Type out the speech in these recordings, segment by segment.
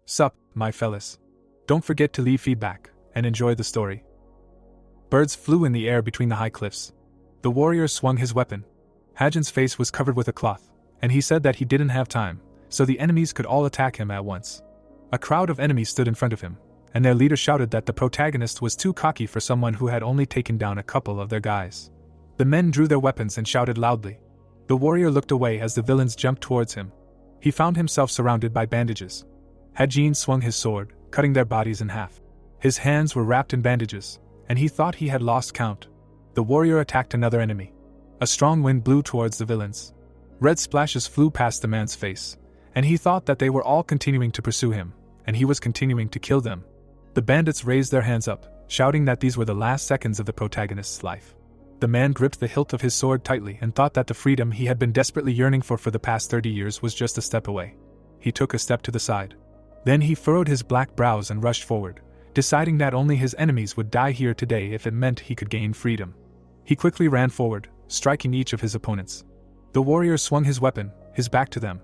Sup, my fellas. Don't forget to leave feedback, and enjoy the story. Birds flew in the air between the high cliffs. The warrior swung his weapon. Hajin's face was covered with a cloth, and he said that he didn't have time, so the enemies could all attack him at once. A crowd of enemies stood in front of him, and their leader shouted that the protagonist was too cocky for someone who had only taken down a couple of their guys. The men drew their weapons and shouted loudly. The warrior looked away as the villains jumped towards him. He found himself surrounded by bandages. Hajin swung his sword, cutting their bodies in half. His hands were wrapped in bandages, and he thought he had lost count. The warrior attacked another enemy. A strong wind blew towards the villains. Red splashes flew past the man's face, and he thought that they were all continuing to pursue him, and he was continuing to kill them. The bandits raised their hands up, shouting that these were the last seconds of the protagonist's life. The man gripped the hilt of his sword tightly and thought that the freedom he had been desperately yearning for the past 30 years was just a step away. He took a step to the side. Then he furrowed his black brows and rushed forward, deciding that only his enemies would die here today if it meant he could gain freedom. He quickly ran forward, striking each of his opponents. The warrior swung his weapon, his back to them.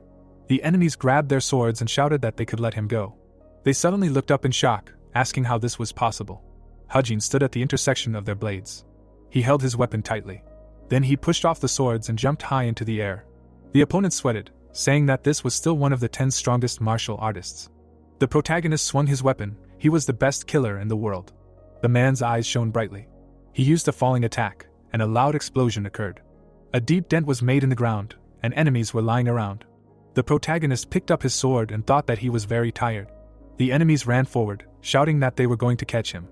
The enemies grabbed their swords and shouted that they could let him go. They suddenly looked up in shock, asking how this was possible. Hajin stood at the intersection of their blades. He held his weapon tightly. Then he pushed off the swords and jumped high into the air. The opponents sweated, saying that this was still one of the 10 strongest martial artists. The protagonist swung his weapon. He was the best killer in the world. The man's eyes shone brightly. He used a falling attack, and a loud explosion occurred. A deep dent was made in the ground, and enemies were lying around. The protagonist picked up his sword and thought that he was very tired. The enemies ran forward, shouting that they were going to catch him.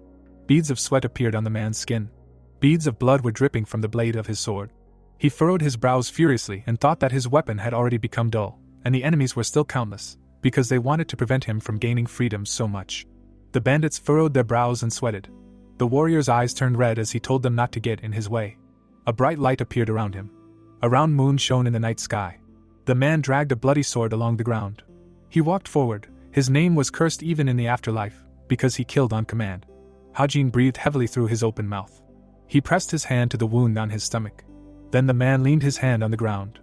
Beads of sweat appeared on the man's skin. Beads of blood were dripping from the blade of his sword. He furrowed his brows furiously and thought that his weapon had already become dull, and the enemies were still countless, because they wanted to prevent him from gaining freedom so much. The bandits furrowed their brows and sweated. The warrior's eyes turned red as he told them not to get in his way. A bright light appeared around him. A round moon shone in the night sky. The man dragged a bloody sword along the ground. He walked forward. His name was cursed even in the afterlife, because he killed on command. Hajin breathed heavily through his open mouth. He pressed his hand to the wound on his stomach. Then the man leaned his hand on the ground.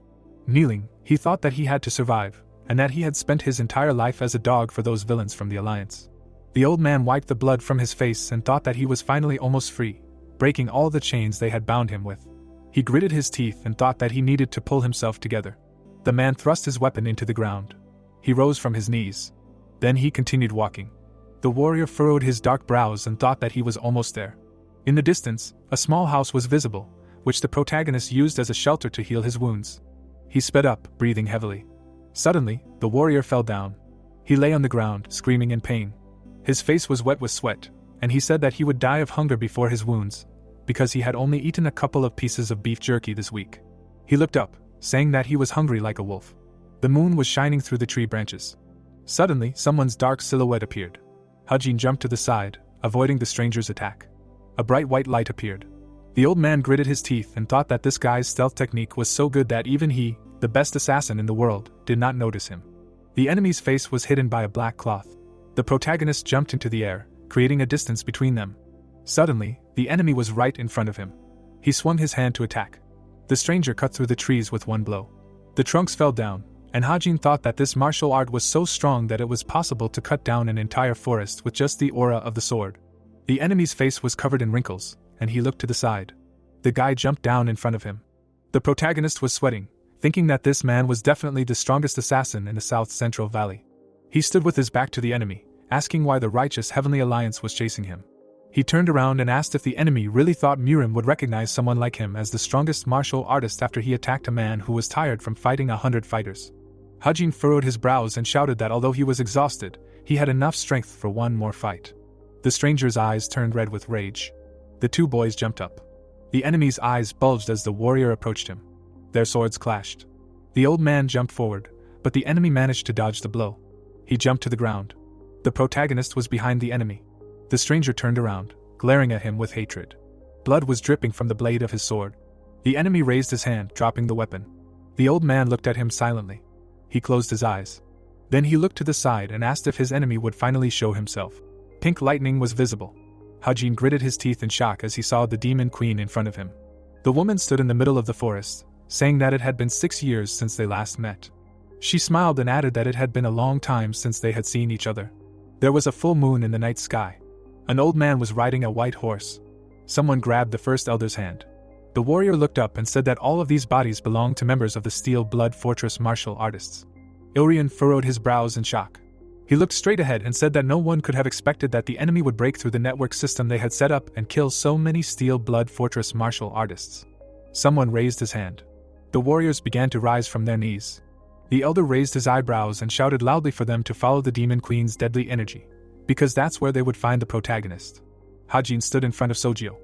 Kneeling, he thought that he had to survive, and that he had spent his entire life as a dog for those villains from the Alliance. The old man wiped the blood from his face and thought that he was finally almost free, breaking all the chains they had bound him with. He gritted his teeth and thought that he needed to pull himself together. The man thrust his weapon into the ground. He rose from his knees. Then he continued walking. The warrior furrowed his dark brows and thought that he was almost there. In the distance, a small house was visible, which the protagonist used as a shelter to heal his wounds. He sped up, breathing heavily. Suddenly, the warrior fell down. He lay on the ground, screaming in pain. His face was wet with sweat, and he said that he would die of hunger before his wounds, because he had only eaten a couple of pieces of beef jerky this week. He looked up, saying that he was hungry like a wolf. The moon was shining through the tree branches. Suddenly, someone's dark silhouette appeared. Hajin jumped to the side, avoiding the stranger's attack. A bright white light appeared. The old man gritted his teeth and thought that this guy's stealth technique was so good that even he, the best assassin in the world, did not notice him. The enemy's face was hidden by a black cloth. The protagonist jumped into the air, creating a distance between them. Suddenly, the enemy was right in front of him. He swung his hand to attack. The stranger cut through the trees with one blow. The trunks fell down, and Hajin thought that this martial art was so strong that it was possible to cut down an entire forest with just the aura of the sword. The enemy's face was covered in wrinkles, and he looked to the side. The guy jumped down in front of him. The protagonist was sweating, thinking that this man was definitely the strongest assassin in the South Central Valley. He stood with his back to the enemy, asking why the righteous Heavenly Alliance was chasing him. He turned around and asked if the enemy really thought Murim would recognize someone like him as the strongest martial artist after he attacked a man who was tired from fighting 100 fighters. Hajin furrowed his brows and shouted that although he was exhausted, he had enough strength for one more fight. The stranger's eyes turned red with rage. The two boys jumped up. The enemy's eyes bulged as the warrior approached him. Their swords clashed. The old man jumped forward, but the enemy managed to dodge the blow. He jumped to the ground. The protagonist was behind the enemy. The stranger turned around, glaring at him with hatred. Blood was dripping from the blade of his sword. The enemy raised his hand, dropping the weapon. The old man looked at him silently. He closed his eyes. Then he looked to the side and asked if his enemy would finally show himself. Pink lightning was visible. Hajin gritted his teeth in shock as he saw the demon queen in front of him. The woman stood in the middle of the forest, saying that it had been 6 years since they last met. She smiled and added that it had been a long time since they had seen each other. There was a full moon in the night sky. An old man was riding a white horse. Someone grabbed the first elder's hand. The warrior looked up and said that all of these bodies belonged to members of the Steel Blood Fortress martial artists. Ilrian furrowed his brows in shock. He looked straight ahead and said that no one could have expected that the enemy would break through the network system they had set up and kill so many Steel Blood Fortress martial artists. Someone raised his hand. The warriors began to rise from their knees. The elder raised his eyebrows and shouted loudly for them to follow the Demon Queen's deadly energy, because that's where they would find the protagonist. Hajin stood in front of Sojio.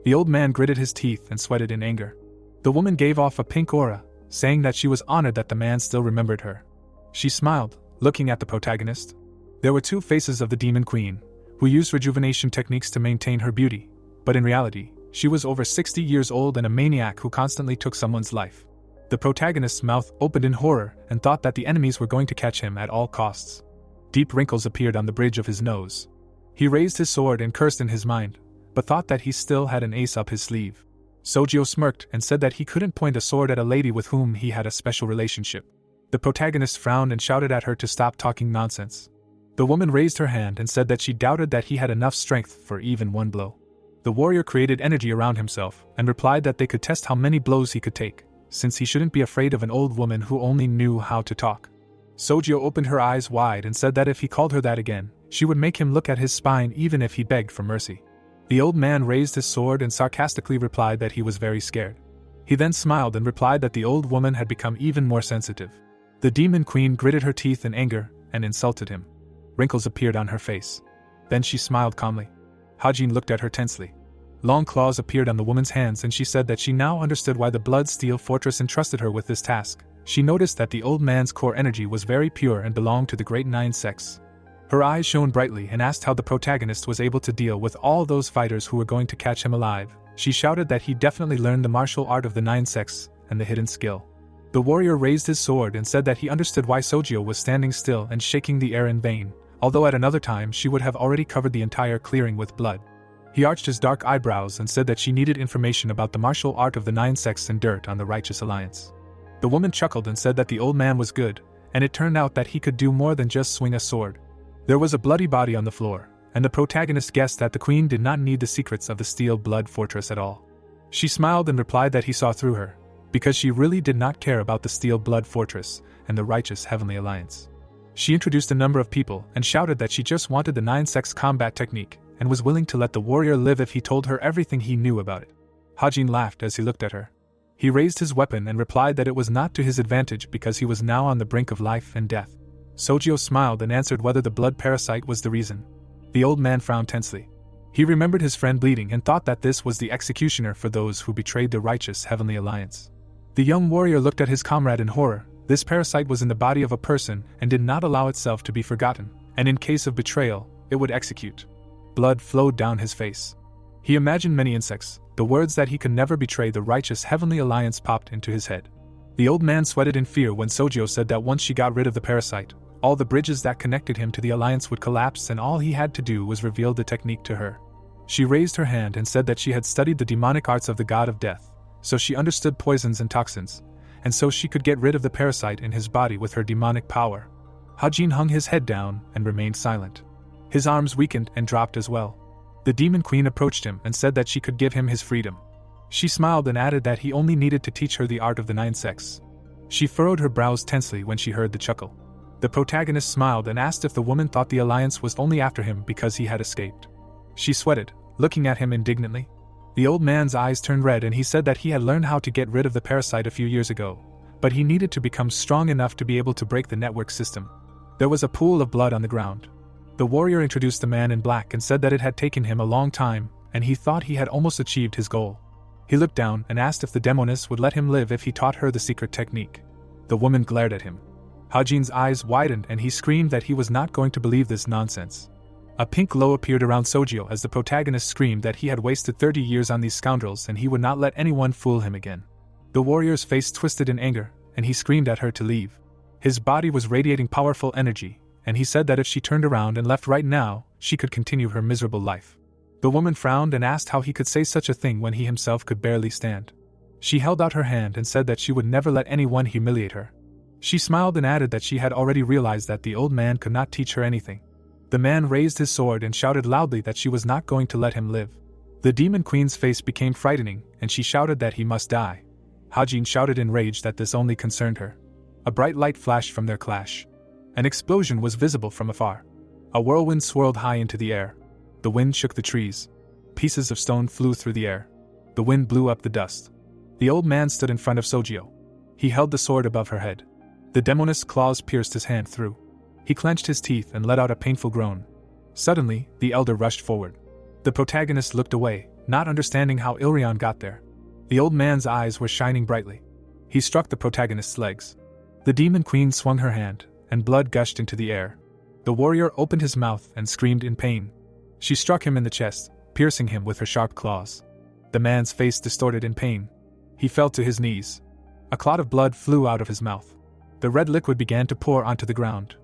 The old man gritted his teeth and sweated in anger. The woman gave off a pink aura, saying that she was honored that the man still remembered her. She smiled, looking at the protagonist. There were two faces of the Demon Queen, who used rejuvenation techniques to maintain her beauty, but in reality, she was over 60 years old and a maniac who constantly took someone's life. The protagonist's mouth opened in horror and thought that the enemies were going to catch him at all costs. Deep wrinkles appeared on the bridge of his nose. He raised his sword and cursed in his mind, but thought that he still had an ace up his sleeve. Sojio smirked and said that he couldn't point a sword at a lady with whom he had a special relationship. The protagonist frowned and shouted at her to stop talking nonsense. The woman raised her hand and said that she doubted that he had enough strength for even one blow. The warrior created energy around himself and replied that they could test how many blows he could take, since he shouldn't be afraid of an old woman who only knew how to talk. Sojio opened her eyes wide and said that if he called her that again, she would make him look at his spine even if he begged for mercy. The old man raised his sword and sarcastically replied that he was very scared. He then smiled and replied that the old woman had become even more sensitive. The Demon Queen gritted her teeth in anger and insulted him. Wrinkles appeared on her face. Then she smiled calmly. Hajin looked at her tensely. Long claws appeared on the woman's hands and she said that she now understood why the Blood Steel Fortress entrusted her with this task. She noticed that the old man's core energy was very pure and belonged to the Great Nine Sects. Her eyes shone brightly and asked how the protagonist was able to deal with all those fighters who were going to catch him alive. She shouted that he definitely learned the martial art of the Nine Sects and the hidden skill. The warrior raised his sword and said that he understood why Sojio was standing still and shaking the air in vain, although at another time she would have already covered the entire clearing with blood. He arched his dark eyebrows and said that she needed information about the martial art of the Nine Sects and dirt on the Righteous Alliance. The woman chuckled and said that the old man was good, and it turned out that he could do more than just swing a sword. There was a bloody body on the floor, and the protagonist guessed that the queen did not need the secrets of the Steel Blood Fortress at all. She smiled and replied that he saw through her, because she really did not care about the Steel Blood Fortress and the Righteous Heavenly Alliance. She introduced a number of people and shouted that she just wanted the Nine Sects combat technique and was willing to let the warrior live if he told her everything he knew about it. Hajin laughed as he looked at her. He raised his weapon and replied that it was not to his advantage because he was now on the brink of life and death. Sojio smiled and answered whether the blood parasite was the reason. The old man frowned tensely. He remembered his friend bleeding and thought that this was the executioner for those who betrayed the Righteous Heavenly Alliance. The young warrior looked at his comrade in horror. This parasite was in the body of a person and did not allow itself to be forgotten, and in case of betrayal, it would execute. Blood flowed down his face. He imagined many insects. The words that he could never betray the Righteous Heavenly Alliance popped into his head. The old man sweated in fear when Sojio said that once she got rid of the parasite, all the bridges that connected him to the Alliance would collapse and all he had to do was reveal the technique to her. She raised her hand and said that she had studied the demonic arts of the god of death, so she understood poisons and toxins, and so she could get rid of the parasite in his body with her demonic power. Hajin hung his head down and remained silent. His arms weakened and dropped as well. The Demon Queen approached him and said that she could give him his freedom. She smiled and added that he only needed to teach her the art of the Nine Sects. She furrowed her brows tensely when she heard the chuckle. The protagonist smiled and asked if the woman thought the Alliance was only after him because he had escaped. She sweated, looking at him indignantly. The old man's eyes turned red and he said that he had learned how to get rid of the parasite a few years ago, but he needed to become strong enough to be able to break the network system. There was a pool of blood on the ground. The warrior introduced the man in black and said that it had taken him a long time, and he thought he had almost achieved his goal. He looked down and asked if the demoness would let him live if he taught her the secret technique. The woman glared at him. Hajin's eyes widened and he screamed that he was not going to believe this nonsense. A pink glow appeared around Sojio as the protagonist screamed that he had wasted 30 years on these scoundrels and he would not let anyone fool him again. The warrior's face twisted in anger, and he screamed at her to leave. His body was radiating powerful energy, and he said that if she turned around and left right now, she could continue her miserable life. The woman frowned and asked how he could say such a thing when he himself could barely stand. She held out her hand and said that she would never let anyone humiliate her. She smiled and added that she had already realized that the old man could not teach her anything. The man raised his sword and shouted loudly that she was not going to let him live. The demon queen's face became frightening, and she shouted that he must die. Hajin shouted in rage that this only concerned her. A bright light flashed from their clash. An explosion was visible from afar. A whirlwind swirled high into the air. The wind shook the trees. Pieces of stone flew through the air. The wind blew up the dust. The old man stood in front of Sojio. He held the sword above her head. The demonist's claws pierced his hand through. He clenched his teeth and let out a painful groan. Suddenly, the elder rushed forward. The protagonist looked away, not understanding how Ilrion got there. The old man's eyes were shining brightly. He struck the protagonist's legs. The demon queen swung her hand, and blood gushed into the air. The warrior opened his mouth and screamed in pain. She struck him in the chest, piercing him with her sharp claws. The man's face distorted in pain. He fell to his knees. A clot of blood flew out of his mouth. The red liquid began to pour onto the ground.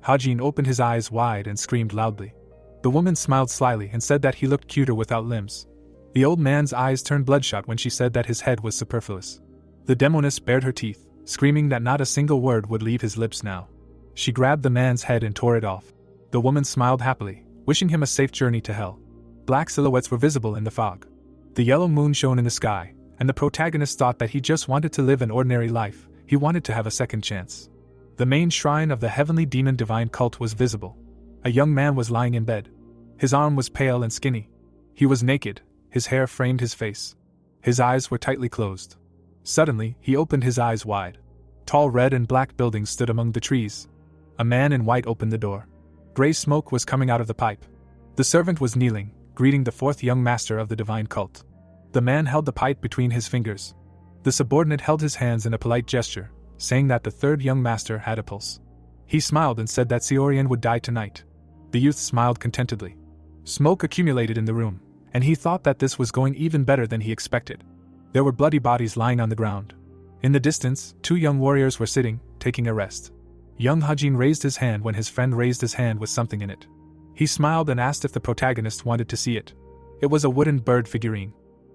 Hajin opened his eyes wide and screamed loudly. The woman smiled slyly and said that he looked cuter without limbs. The old man's eyes turned bloodshot when she said that his head was superfluous. The demoness bared her teeth, screaming that not a single word would leave his lips now. She grabbed the man's head and tore it off. The woman smiled happily, wishing him a safe journey to hell. Black silhouettes were visible in the fog. The yellow moon shone in the sky, and the protagonist thought that he just wanted to live an ordinary life. He wanted to have a second chance. The main shrine of the heavenly demon divine cult was visible. A young man was lying in bed. His arm was pale and skinny. He was naked, his hair framed his face. His eyes were tightly closed. Suddenly, he opened his eyes wide. Tall red and black buildings stood among the trees. A man in white opened the door. Gray smoke was coming out of the pipe. The servant was kneeling, greeting the fourth young master of the divine cult. The man held the pipe between his fingers. The subordinate held his hands in a polite gesture, saying that the third young master had a pulse. He smiled and said that Seorian would die tonight. The youth smiled contentedly. Smoke accumulated in the room, and he thought that this was going even better than he expected. There were bloody bodies lying on the ground. In the distance, two young warriors were sitting, taking a rest. Young Hajin raised his hand when his friend raised his hand with something in it. He smiled and asked if the protagonist wanted to see it. It was a wooden bird figurine.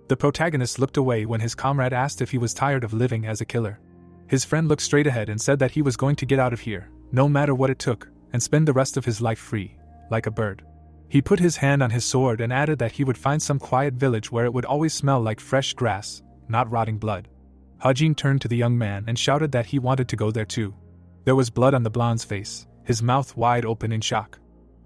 The protagonist looked away when his comrade asked if he was tired of living as a killer. His friend looked straight ahead and said that he was going to get out of here, no matter what it took, and spend the rest of his life free, like a bird. He put his hand on his sword and added that he would find some quiet village where it would always smell like fresh grass, not rotting blood. Hajin turned to the young man and shouted that he wanted to go there too. There was blood on the blonde's face, his mouth wide open in shock.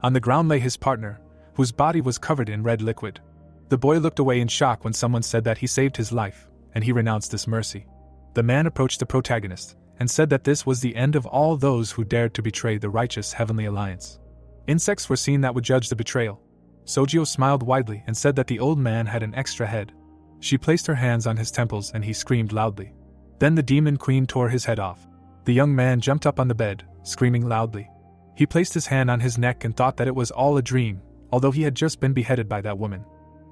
On the ground lay his partner, whose body was covered in red liquid. The boy looked away in shock when someone said that he saved his life, and he renounced this mercy. The man approached the protagonist, and said that this was the end of all those who dared to betray the righteous heavenly alliance. Insects were seen that would judge the betrayal. Sojio smiled widely and said that the old man had an extra head. She placed her hands on his temples and he screamed loudly. Then the demon queen tore his head off. The young man jumped up on the bed, screaming loudly. He placed his hand on his neck and thought that it was all a dream, although he had just been beheaded by that woman.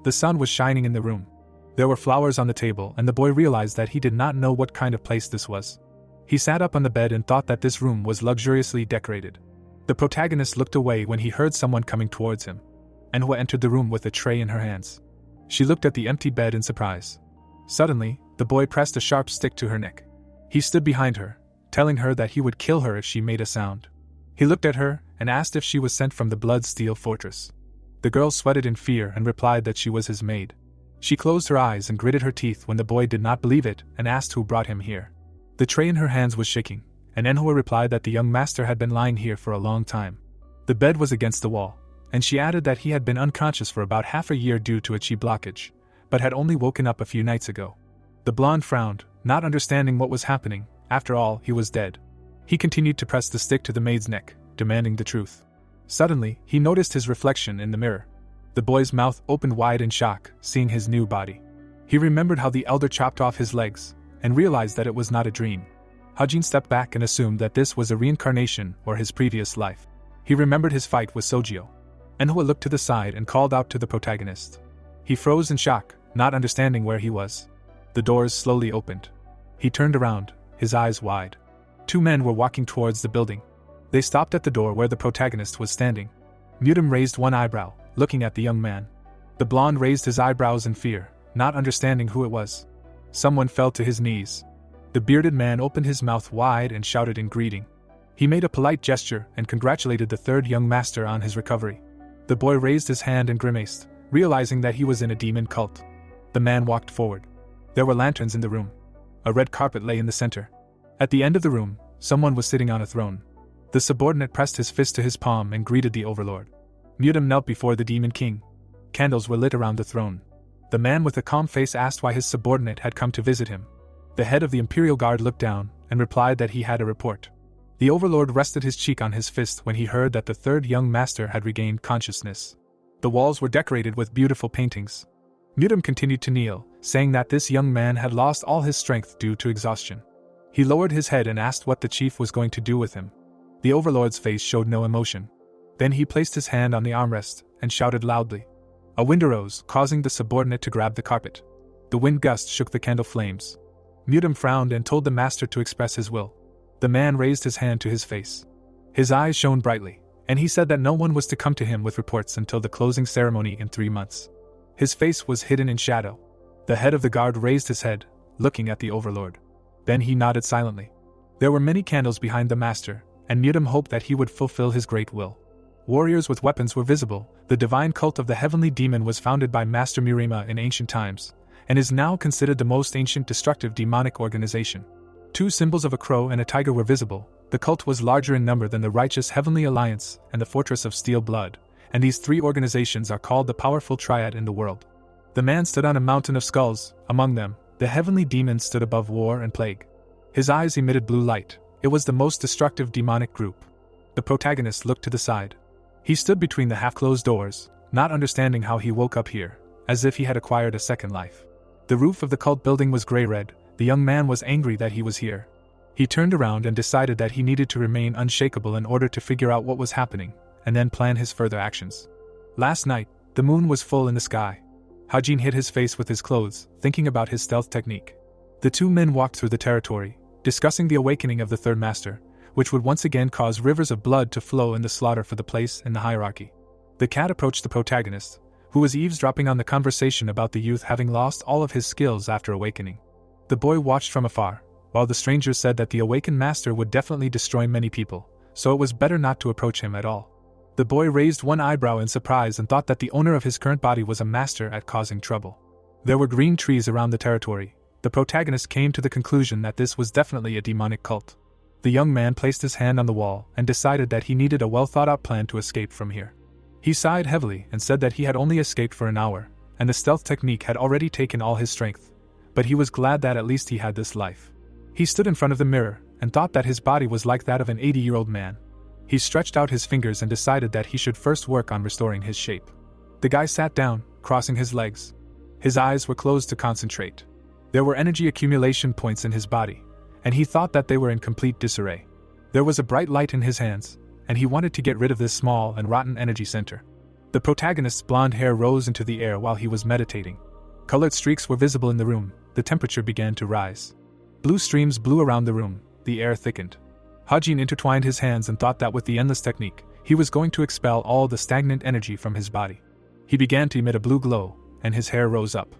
The sun was shining in the room. There were flowers on the table, and the boy realized that he did not know what kind of place this was. He sat up on the bed and thought that this room was luxuriously decorated. The protagonist looked away when he heard someone coming towards him. Manhwa entered the room with a tray in her hands. She looked at the empty bed in surprise. Suddenly, the boy pressed a sharp stick to her neck. He stood behind her, telling her that he would kill her if she made a sound. He looked at her and asked if she was sent from the Blood-Steel Fortress. The girl sweated in fear and replied that she was his maid. She closed her eyes and gritted her teeth when the boy did not believe it and asked who brought him here. The tray in her hands was shaking, and Manhwa replied that the young master had been lying here for a long time. The bed was against the wall, and she added that he had been unconscious for about half a year due to a chi blockage, but had only woken up a few nights ago. The blonde frowned, not understanding what was happening. After all, he was dead. He continued to press the stick to the maid's neck, demanding the truth. Suddenly, he noticed his reflection in the mirror. The boy's mouth opened wide in shock, seeing his new body. He remembered how the elder chopped off his legs, and realized that it was not a dream. Hajin stepped back and assumed that this was a reincarnation or his previous life. He remembered his fight with Sojio. Manhwa looked to the side and called out to the protagonist. He froze in shock, not understanding where he was. The doors slowly opened. He turned around, his eyes wide. Two men were walking towards the building. They stopped at the door where the protagonist was standing. Mutum raised one eyebrow, looking at the young man. The blonde raised his eyebrows in fear, not understanding who it was. Someone fell to his knees. The bearded man opened his mouth wide and shouted in greeting. He made a polite gesture and congratulated the third young master on his recovery. The boy raised his hand and grimaced, realizing that he was in a demon cult. The man walked forward. There were lanterns in the room. A red carpet lay in the center. At the end of the room, someone was sitting on a throne. The subordinate pressed his fist to his palm and greeted the overlord. Mutant knelt before the demon king. Candles were lit around the throne. The man with a calm face asked why his subordinate had come to visit him. The head of the Imperial Guard looked down and replied that he had a report. The overlord rested his cheek on his fist when he heard that the third young master had regained consciousness. The walls were decorated with beautiful paintings. Mutant continued to kneel, saying that this young man had lost all his strength due to exhaustion. He lowered his head and asked what the chief was going to do with him. The overlord's face showed no emotion. Then he placed his hand on the armrest and shouted loudly. A wind arose, causing the subordinate to grab the carpet. The wind gust shook the candle flames. Mutant frowned and told the master to express his will. The man raised his hand to his face. His eyes shone brightly, and he said that no one was to come to him with reports until the closing ceremony in 3 months. His face was hidden in shadow. The head of the guard raised his head, looking at the overlord. Then he nodded silently. There were many candles behind the master, and Mutant hoped that he would fulfill his great will. Warriors with weapons were visible. The divine cult of the heavenly demon was founded by Master Murima in ancient times, and is now considered the most ancient destructive demonic organization. 2 symbols of a crow and a tiger were visible. The cult was larger in number than the righteous Heavenly Alliance and the Fortress of Steel Blood, and these 3 organizations are called the powerful triad in the world. The man stood on a mountain of skulls. Among them, the heavenly demon stood above war and plague. His eyes emitted blue light. It was the most destructive demonic group. The protagonist looked to the side. He stood between the half-closed doors, not understanding how he woke up here, as if he had acquired a second life. The roof of the cult building was gray-red. The young man was angry that he was here. He turned around and decided that he needed to remain unshakable in order to figure out what was happening, and then plan his further actions. Last night, the moon was full in the sky. Hajin hid his face with his clothes, thinking about his stealth technique. The 2 men walked through the territory, discussing the awakening of the third master, which would once again cause rivers of blood to flow in the slaughter for the place in the hierarchy. The cat approached the protagonist, who was eavesdropping on the conversation about the youth having lost all of his skills after awakening. The boy watched from afar, while the stranger said that the awakened master would definitely destroy many people, so it was better not to approach him at all. The boy raised one eyebrow in surprise and thought that the owner of his current body was a master at causing trouble. There were green trees around the territory. The protagonist came to the conclusion that this was definitely a demonic cult. The young man placed his hand on the wall and decided that he needed a well-thought-out plan to escape from here. He sighed heavily and said that he had only escaped for an hour, and the stealth technique had already taken all his strength, but he was glad that at least he had this life. He stood in front of the mirror and thought that his body was like that of an 80-year-old man. He stretched out his fingers and decided that he should first work on restoring his shape. The guy sat down, crossing his legs. His eyes were closed to concentrate. There were energy accumulation points in his body, and he thought that they were in complete disarray. There was a bright light in his hands, and he wanted to get rid of this small and rotten energy center. The protagonist's blonde hair rose into the air while he was meditating. Colored streaks were visible in the room. The temperature began to rise. Blue streams blew around the room. The air thickened. Hajin intertwined his hands and thought that with the endless technique, he was going to expel all the stagnant energy from his body. He began to emit a blue glow, and his hair rose up.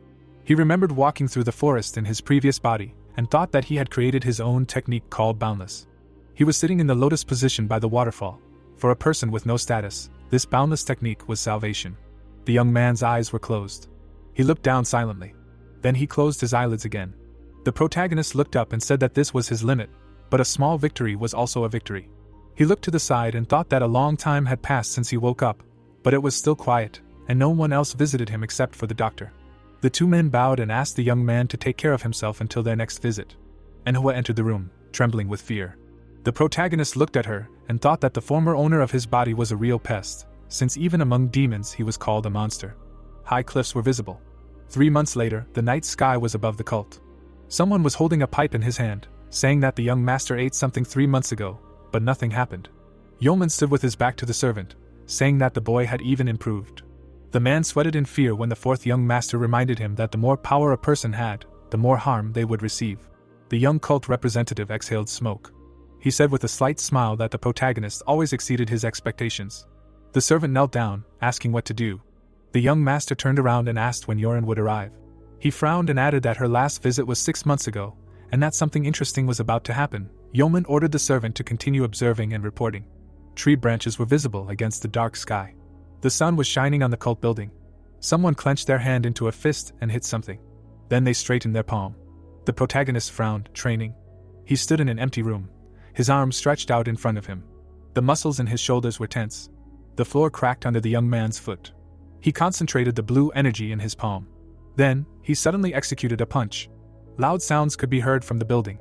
He remembered walking through the forest in his previous body, and thought that he had created his own technique called Boundless. He was sitting in the lotus position by the waterfall. For a person with no status, this Boundless technique was salvation. The young man's eyes were closed. He looked down silently. Then he closed his eyelids again. The protagonist looked up and said that this was his limit, but a small victory was also a victory. He looked to the side and thought that a long time had passed since he woke up, but it was still quiet, and no one else visited him except for the doctor. The 2 men bowed and asked the young man to take care of himself until their next visit. Manhwa entered the room, trembling with fear. The protagonist looked at her and thought that the former owner of his body was a real pest, since even among demons he was called a monster. High cliffs were visible. 3 months later, the night sky was above the cult. Someone was holding a pipe in his hand, saying that the young master ate something 3 months ago, but nothing happened. Yeoman stood with his back to the servant, saying that the boy had even improved. The man sweated in fear when the 4th young master reminded him that the more power a person had, the more harm they would receive. The young cult representative exhaled smoke. He said with a slight smile that the protagonist always exceeded his expectations. The servant knelt down, asking what to do. The young master turned around and asked when Yorin would arrive. He frowned and added that her last visit was 6 months ago, and that something interesting was about to happen, Yeoman ordered the servant to continue observing and reporting. Tree branches were visible against the dark sky. The sun was shining on the cult building. Someone clenched their hand into a fist and hit something. Then they straightened their palm. The protagonist frowned, training. He stood in an empty room, his arms stretched out in front of him. The muscles in his shoulders were tense. The floor cracked under the young man's foot. He concentrated the blue energy in his palm. Then, he suddenly executed a punch. Loud sounds could be heard from the building.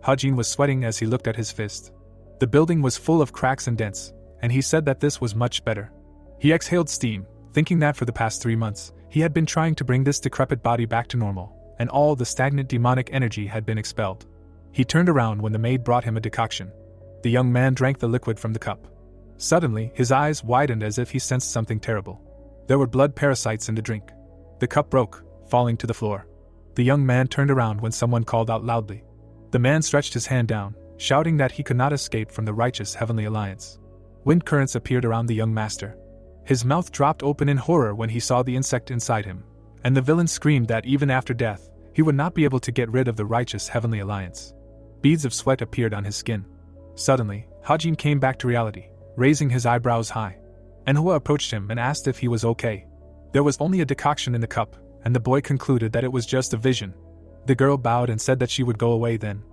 Hajin was sweating as he looked at his fist. The building was full of cracks and dents, and he said that this was much better. He exhaled steam, thinking that for the past 3 months, he had been trying to bring this decrepit body back to normal, and all the stagnant demonic energy had been expelled. He turned around when the maid brought him a decoction. The young man drank the liquid from the cup. Suddenly, his eyes widened as if he sensed something terrible. There were blood parasites in the drink. The cup broke, falling to the floor. The young man turned around when someone called out loudly. The man stretched his hand down, shouting that he could not escape from the righteous Heavenly Alliance. Wind currents appeared around the young master. His mouth dropped open in horror when he saw the insect inside him, and the villain screamed that even after death, he would not be able to get rid of the righteous Heavenly Alliance. Beads of sweat appeared on his skin. Suddenly, Hajin came back to reality, raising his eyebrows high. Manhwa approached him and asked if he was okay. There was only a decoction in the cup, and the boy concluded that it was just a vision. The girl bowed and said that she would go away then.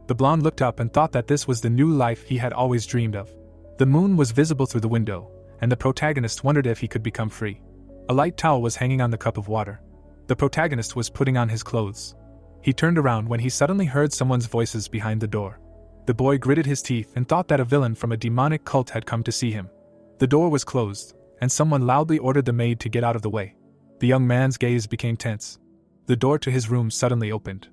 The blonde looked up and thought that this was the new life he had always dreamed of. The moon was visible through the window, and the protagonist wondered if he could become free. A light towel was hanging on the cup of water. The protagonist was putting on his clothes. He turned around when he suddenly heard someone's voices behind the door. The boy gritted his teeth and thought that a villain from a demonic cult had come to see him. The door was closed, and someone loudly ordered the maid to get out of the way. The young man's gaze became tense. The door to his room suddenly opened.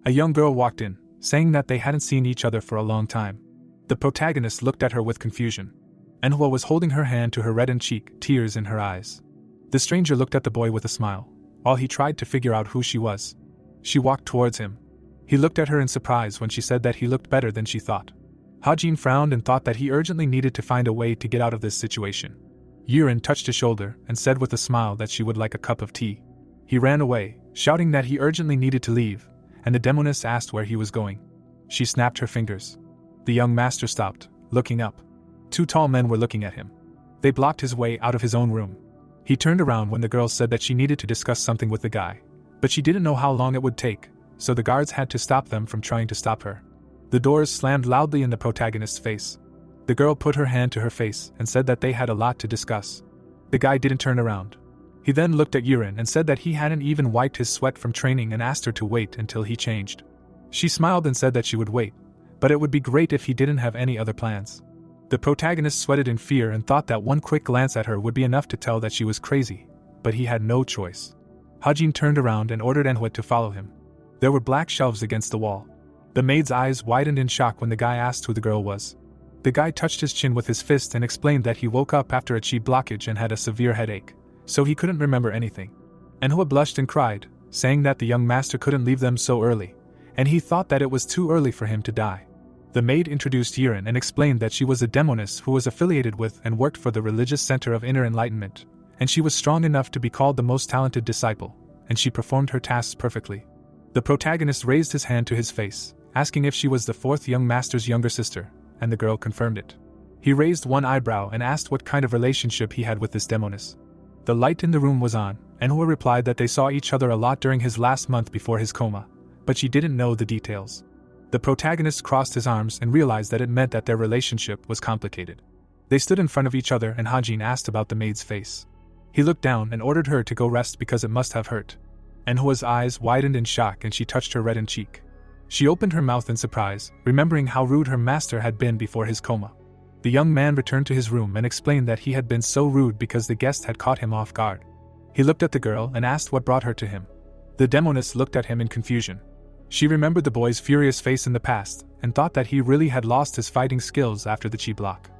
A young girl walked in, saying that they hadn't seen each other for a long time. The protagonist looked at her with confusion. Manhwa was holding her hand to her reddened cheek, tears in her eyes. The stranger looked at the boy with a smile, while he tried to figure out who she was. She walked towards him. He looked at her in surprise when she said that he looked better than she thought. Hajin frowned and thought that he urgently needed to find a way to get out of this situation. Yurin touched his shoulder and said with a smile that she would like a cup of tea. He ran away, shouting that he urgently needed to leave, and the demoness asked where he was going. She snapped her fingers. The young master stopped, looking up. 2 tall men were looking at him. They blocked his way out of his own room. He turned around when the girl said that she needed to discuss something with the guy, but she didn't know how long it would take, so the guards had to stop them from trying to stop her. The doors slammed loudly in the protagonist's face. The girl put her hand to her face and said that they had a lot to discuss. The guy didn't turn around. He then looked at Yurin and said that he hadn't even wiped his sweat from training and asked her to wait until he changed. She smiled and said that she would wait, but it would be great if he didn't have any other plans. The protagonist sweated in fear and thought that one quick glance at her would be enough to tell that she was crazy, but he had no choice. Hajin turned around and ordered Manhwa to follow him. There were black shelves against the wall. The maid's eyes widened in shock when the guy asked who the girl was. The guy touched his chin with his fist and explained that he woke up after a chi blockage and had a severe headache, so he couldn't remember anything. Manhwa blushed and cried, saying that the young master couldn't leave them so early, and he thought that it was too early for him to die. The maid introduced Yurin and explained that she was a demoness who was affiliated with and worked for the religious center of inner enlightenment, and she was strong enough to be called the most talented disciple, and she performed her tasks perfectly. The protagonist raised his hand to his face, asking if she was the 4th young master's younger sister, and the girl confirmed it. He raised one eyebrow and asked what kind of relationship he had with this demoness. The light in the room was on, and Manhwa replied that they saw each other a lot during his last month before his coma, but she didn't know the details. The protagonist crossed his arms and realized that it meant that their relationship was complicated. They stood in front of each other and Hajin asked about the maid's face. He looked down and ordered her to go rest because it must have hurt. Manhwa's eyes widened in shock and she touched her reddened cheek. She opened her mouth in surprise, remembering how rude her master had been before his coma. The young man returned to his room and explained that he had been so rude because the guest had caught him off guard. He looked at the girl and asked what brought her to him. The demoness looked at him in confusion. She remembered the boy's furious face in the past, and thought that he really had lost his fighting skills after the chi block.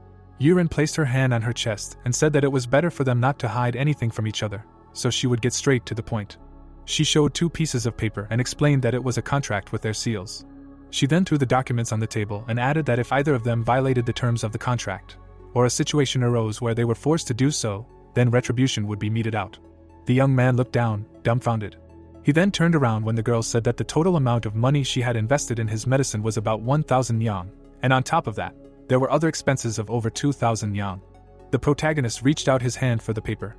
Yurin placed her hand on her chest and said that it was better for them not to hide anything from each other, so she would get straight to the point. She showed 2 pieces of paper and explained that it was a contract with their seals. She then threw the documents on the table and added that if either of them violated the terms of the contract, or a situation arose where they were forced to do so, then retribution would be meted out. The young man looked down, dumbfounded. He then turned around when the girl said that the total amount of money she had invested in his medicine was about 1,000 yang, and on top of that, there were other expenses of over 2,000 yang. The protagonist reached out his hand for the paper.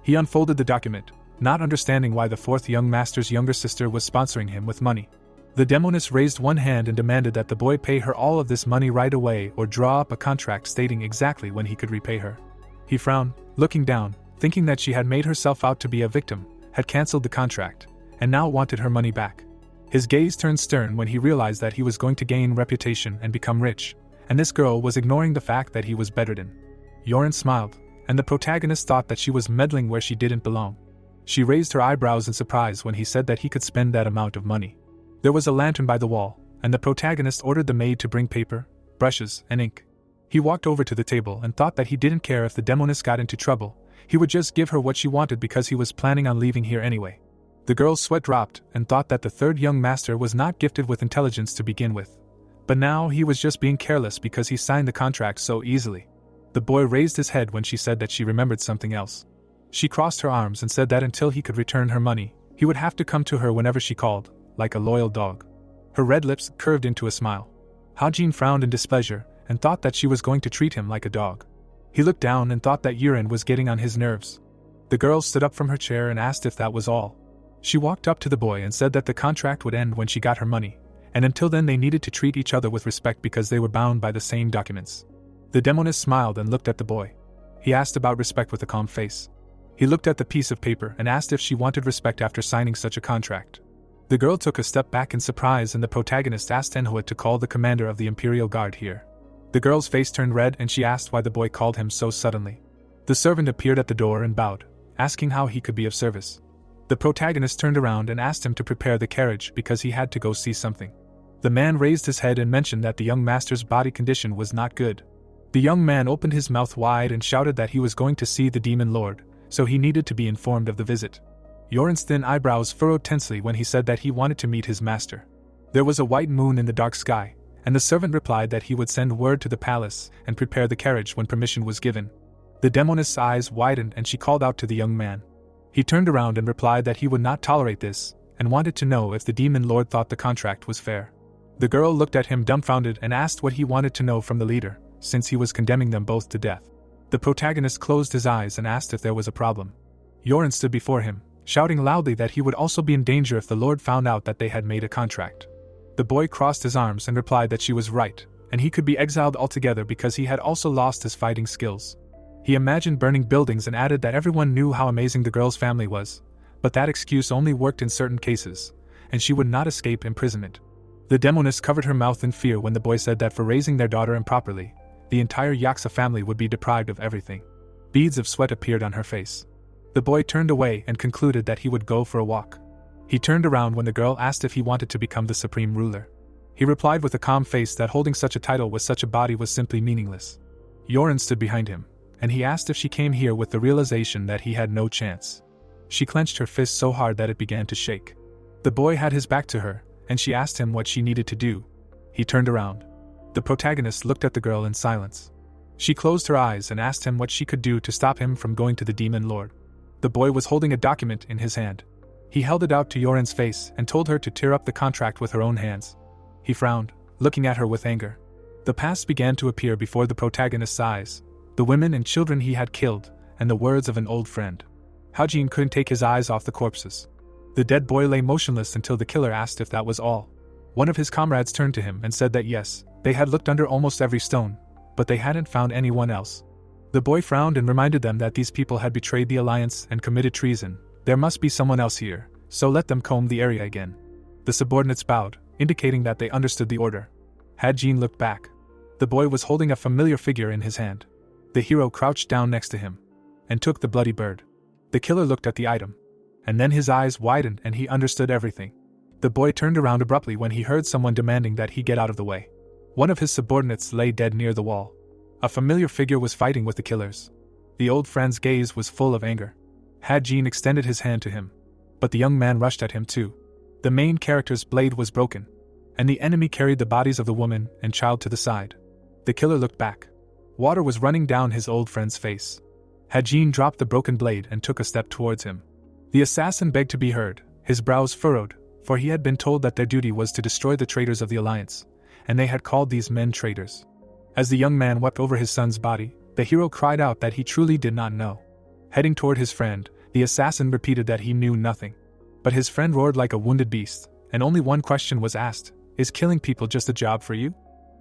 He unfolded the document, not understanding why the fourth young master's younger sister was sponsoring him with money. The demoness raised one hand and demanded that the boy pay her all of this money right away or draw up a contract stating exactly when he could repay her. He frowned, looking down, thinking that she had made herself out to be a victim, had cancelled the contract, and now wanted her money back. His gaze turned stern when he realized that he was going to gain reputation and become rich, and this girl was ignoring the fact that he was better than. Yoren smiled, and the protagonist thought that she was meddling where she didn't belong. She raised her eyebrows in surprise when he said that he could spend that amount of money. There was a lantern by the wall, and the protagonist ordered the maid to bring paper, brushes, and ink. He walked over to the table and thought that he didn't care if the demoness got into trouble, he would just give her what she wanted because he was planning on leaving here anyway. The girl's sweat dropped and thought that the third young master was not gifted with intelligence to begin with. But now he was just being careless because he signed the contract so easily. The boy raised his head when she said that she remembered something else. She crossed her arms and said that until he could return her money, he would have to come to her whenever she called, like a loyal dog. Her red lips curved into a smile. Hajin frowned in displeasure and thought that she was going to treat him like a dog. He looked down and thought that Yuren was getting on his nerves. The girl stood up from her chair and asked if that was all. She walked up to the boy and said that the contract would end when she got her money, and until then they needed to treat each other with respect because they were bound by the same documents. The demoness smiled and looked at the boy. He asked about respect with a calm face. He looked at the piece of paper and asked if she wanted respect after signing such a contract. The girl took a step back in surprise and the protagonist asked Manhwa to call the commander of the Imperial Guard here. The girl's face turned red and she asked why the boy called him so suddenly. The servant appeared at the door and bowed, asking how he could be of service. The protagonist turned around and asked him to prepare the carriage because he had to go see something. The man raised his head and mentioned that the young master's body condition was not good. The young man opened his mouth wide and shouted that he was going to see the demon lord, so he needed to be informed of the visit. Yoren's thin eyebrows furrowed tensely when he said that he wanted to meet his master. There was a white moon in the dark sky, and the servant replied that he would send word to the palace and prepare the carriage when permission was given. The demoness' eyes widened and she called out to the young man. He turned around and replied that he would not tolerate this, and wanted to know if the demon lord thought the contract was fair. The girl looked at him dumbfounded and asked what he wanted to know from the leader, since he was condemning them both to death. The protagonist closed his eyes and asked if there was a problem. Yoren stood before him, shouting loudly that he would also be in danger if the lord found out that they had made a contract. The boy crossed his arms and replied that she was right, and he could be exiled altogether because he had also lost his fighting skills. He imagined burning buildings and added that everyone knew how amazing the girl's family was, but that excuse only worked in certain cases, and she would not escape imprisonment. The demoness covered her mouth in fear when the boy said that for raising their daughter improperly, the entire Yaksa family would be deprived of everything. Beads of sweat appeared on her face. The boy turned away and concluded that he would go for a walk. He turned around when the girl asked if he wanted to become the supreme ruler. He replied with a calm face that holding such a title with such a body was simply meaningless. Yoren stood behind him, and he asked if she came here with the realization that he had no chance. She clenched her fist so hard that it began to shake. The boy had his back to her, and she asked him what she needed to do. He turned around. The protagonist looked at the girl in silence. She closed her eyes and asked him what she could do to stop him from going to the demon lord. The boy was holding a document in his hand. He held it out to Yoren's face and told her to tear up the contract with her own hands. He frowned, looking at her with anger. The past began to appear before the protagonist's eyes, the women and children he had killed, and the words of an old friend. Hajin couldn't take his eyes off the corpses. The dead boy lay motionless until the killer asked if that was all. One of his comrades turned to him and said that yes, they had looked under almost every stone, but they hadn't found anyone else. The boy frowned and reminded them that these people had betrayed the alliance and committed treason. There must be someone else here, so let them comb the area again. The subordinates bowed, indicating that they understood the order. Hajin looked back. The boy was holding a familiar figure in his hand. The hero crouched down next to him and took the bloody bird. The killer looked at the item, and then his eyes widened and he understood everything. The boy turned around abruptly when he heard someone demanding that he get out of the way. One of his subordinates lay dead near the wall. A familiar figure was fighting with the killers. The old friend's gaze was full of anger. Hajin extended his hand to him, but the young man rushed at him too. The main character's blade was broken, and the enemy carried the bodies of the woman and child to the side. The killer looked back. Water was running down his old friend's face. Hajin dropped the broken blade and took a step towards him. The assassin begged to be heard, his brows furrowed, for he had been told that their duty was to destroy the traitors of the Alliance, and they had called these men traitors. As the young man wept over his son's body, the hero cried out that he truly did not know. Heading toward his friend, the assassin repeated that he knew nothing. But his friend roared like a wounded beast, and only one question was asked: "Is killing people just a job for you?"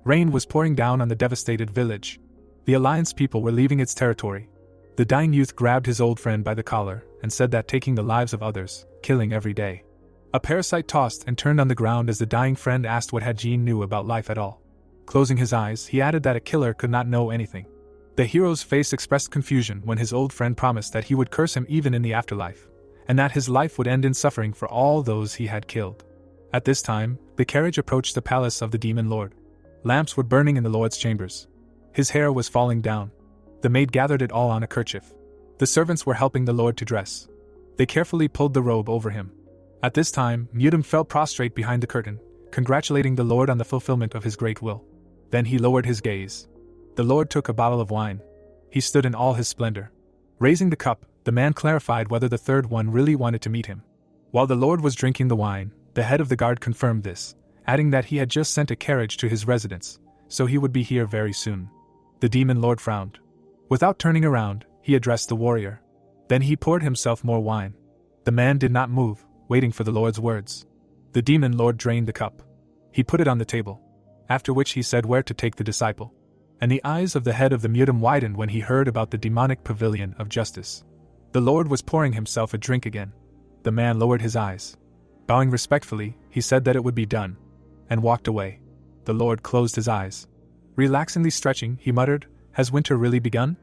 Rain was pouring down on the devastated village. The Alliance people were leaving its territory. The dying youth grabbed his old friend by the collar and said that taking the lives of others, killing every day. A parasite tossed and turned on the ground as the dying friend asked what Hajin knew about life at all. Closing his eyes, he added that a killer could not know anything. The hero's face expressed confusion when his old friend promised that he would curse him even in the afterlife, and that his life would end in suffering for all those he had killed. At this time, the carriage approached the palace of the demon lord. Lamps were burning in the lord's chambers. His hair was falling down. The maid gathered it all on a kerchief. The servants were helping the lord to dress. They carefully pulled the robe over him. At this time, Mutant fell prostrate behind the curtain, congratulating the lord on the fulfillment of his great will. Then he lowered his gaze. The lord took a bottle of wine. He stood in all his splendor. Raising the cup, the man clarified whether the third one really wanted to meet him. While the lord was drinking the wine, the head of the guard confirmed this, adding that he had just sent a carriage to his residence, so he would be here very soon. The demon lord frowned. Without turning around, he addressed the warrior. Then he poured himself more wine. The man did not move, waiting for the lord's words. The demon lord drained the cup. He put it on the table, after which he said where to take the disciple. And the eyes of the head of the mutant widened when he heard about the demonic pavilion of justice. The lord was pouring himself a drink again. The man lowered his eyes. Bowing respectfully, he said that it would be done, and walked away. The lord closed his eyes. Relaxingly stretching, he muttered, "Has winter really begun?"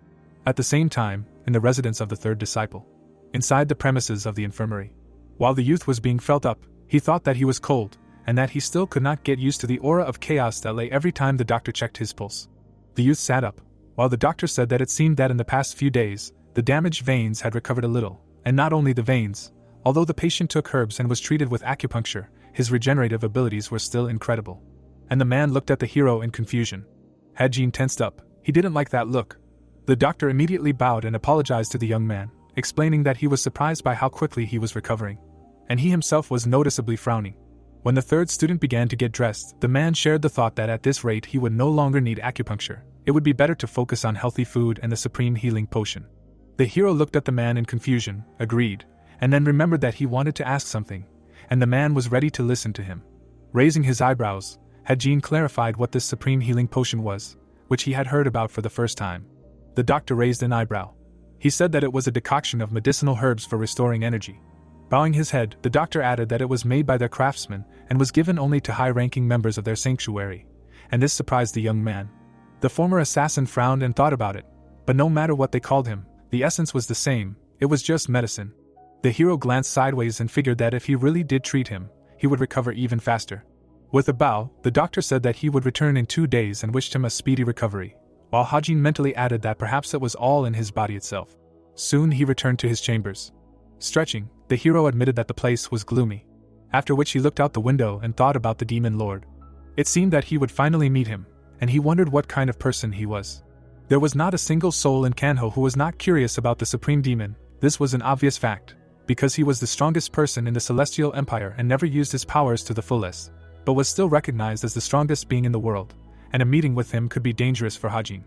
At the same time, in the residence of the third disciple, inside the premises of the infirmary, while the youth was being felt up, he thought that he was cold, and that he still could not get used to the aura of chaos that lay every time the doctor checked his pulse. The youth sat up, while the doctor said that it seemed that in the past few days, the damaged veins had recovered a little, and not only the veins. Although the patient took herbs and was treated with acupuncture, his regenerative abilities were still incredible. And the man looked at the hero in confusion. Hajin tensed up. He didn't like that look. The doctor immediately bowed and apologized to the young man, explaining that he was surprised by how quickly he was recovering. And he himself was noticeably frowning. When the third student began to get dressed, the man shared the thought that at this rate he would no longer need acupuncture. It would be better to focus on healthy food and the supreme healing potion. The hero looked at the man in confusion, agreed, and then remembered that he wanted to ask something, and the man was ready to listen to him. Raising his eyebrows, Hajin clarified what this supreme healing potion was, which he had heard about for the first time. The doctor raised an eyebrow. He said that it was a decoction of medicinal herbs for restoring energy. Bowing his head, the doctor added that it was made by their craftsmen and was given only to high-ranking members of their sanctuary, and this surprised the young man. The former assassin frowned and thought about it, but no matter what they called him, the essence was the same. It was just medicine. The hero glanced sideways and figured that if he really did treat him, he would recover even faster. With a bow, the doctor said that he would return in 2 days and wished him a speedy recovery, while Hajin mentally added that perhaps it was all in his body itself. Soon he returned to his chambers. Stretching, the hero admitted that the place was gloomy, after which he looked out the window and thought about the demon lord. It seemed that he would finally meet him, and he wondered what kind of person he was. There was not a single soul in Kanho who was not curious about the supreme demon. This was an obvious fact, because he was the strongest person in the Celestial Empire and never used his powers to the fullest, but was still recognized as the strongest being in the world, and a meeting with him could be dangerous for Hajin.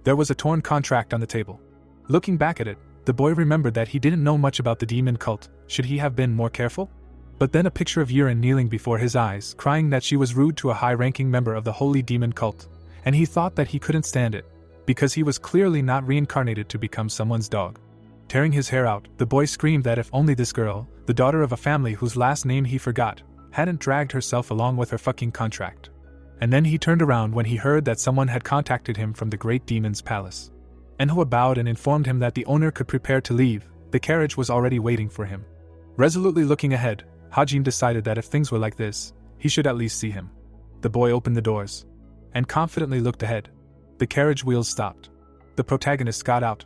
There was a torn contract on the table. Looking back at it, the boy remembered that he didn't know much about the demon cult. Should he have been more careful? But then a picture of Yurin kneeling before his eyes, crying that she was rude to a high-ranking member of the holy demon cult, and he thought that he couldn't stand it, because he was clearly not reincarnated to become someone's dog. Tearing his hair out, the boy screamed that if only this girl, the daughter of a family whose last name he forgot, hadn't dragged herself along with her fucking contract. And then he turned around when he heard that someone had contacted him from the great demon's palace. Manhwa bowed and informed him that the owner could prepare to leave. The carriage was already waiting for him. Resolutely looking ahead, Hajin decided that if things were like this, he should at least see him. The boy opened the doors and confidently looked ahead. The carriage wheels stopped. The protagonist got out.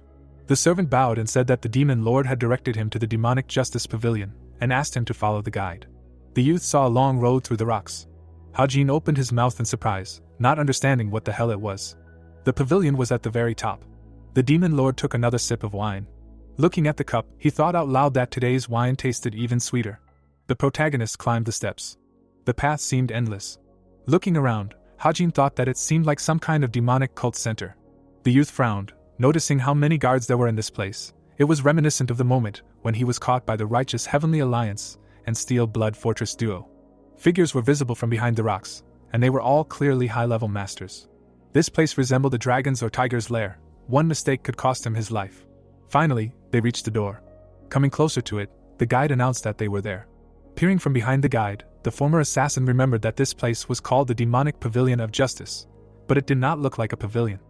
The servant bowed and said that the demon lord had directed him to the demonic justice pavilion and asked him to follow the guide. The youth saw a long road through the rocks. Hajin opened his mouth in surprise, not understanding what the hell it was. The pavilion was at the very top. The demon lord took another sip of wine. Looking at the cup, he thought out loud that today's wine tasted even sweeter. The protagonist climbed the steps. The path seemed endless. Looking around, Hajin thought that it seemed like some kind of demonic cult center. The youth frowned, noticing how many guards there were in this place. It was reminiscent of the moment when he was caught by the righteous Heavenly Alliance and Steel Blood Fortress duo. Figures were visible from behind the rocks, and they were all clearly high-level masters. This place resembled a dragon's or tiger's lair. One mistake could cost him his life. Finally, they reached the door. Coming closer to it, the guide announced that they were there. Peering from behind the guide, the former assassin remembered that this place was called the Demonic Pavilion of Justice, but it did not look like a pavilion.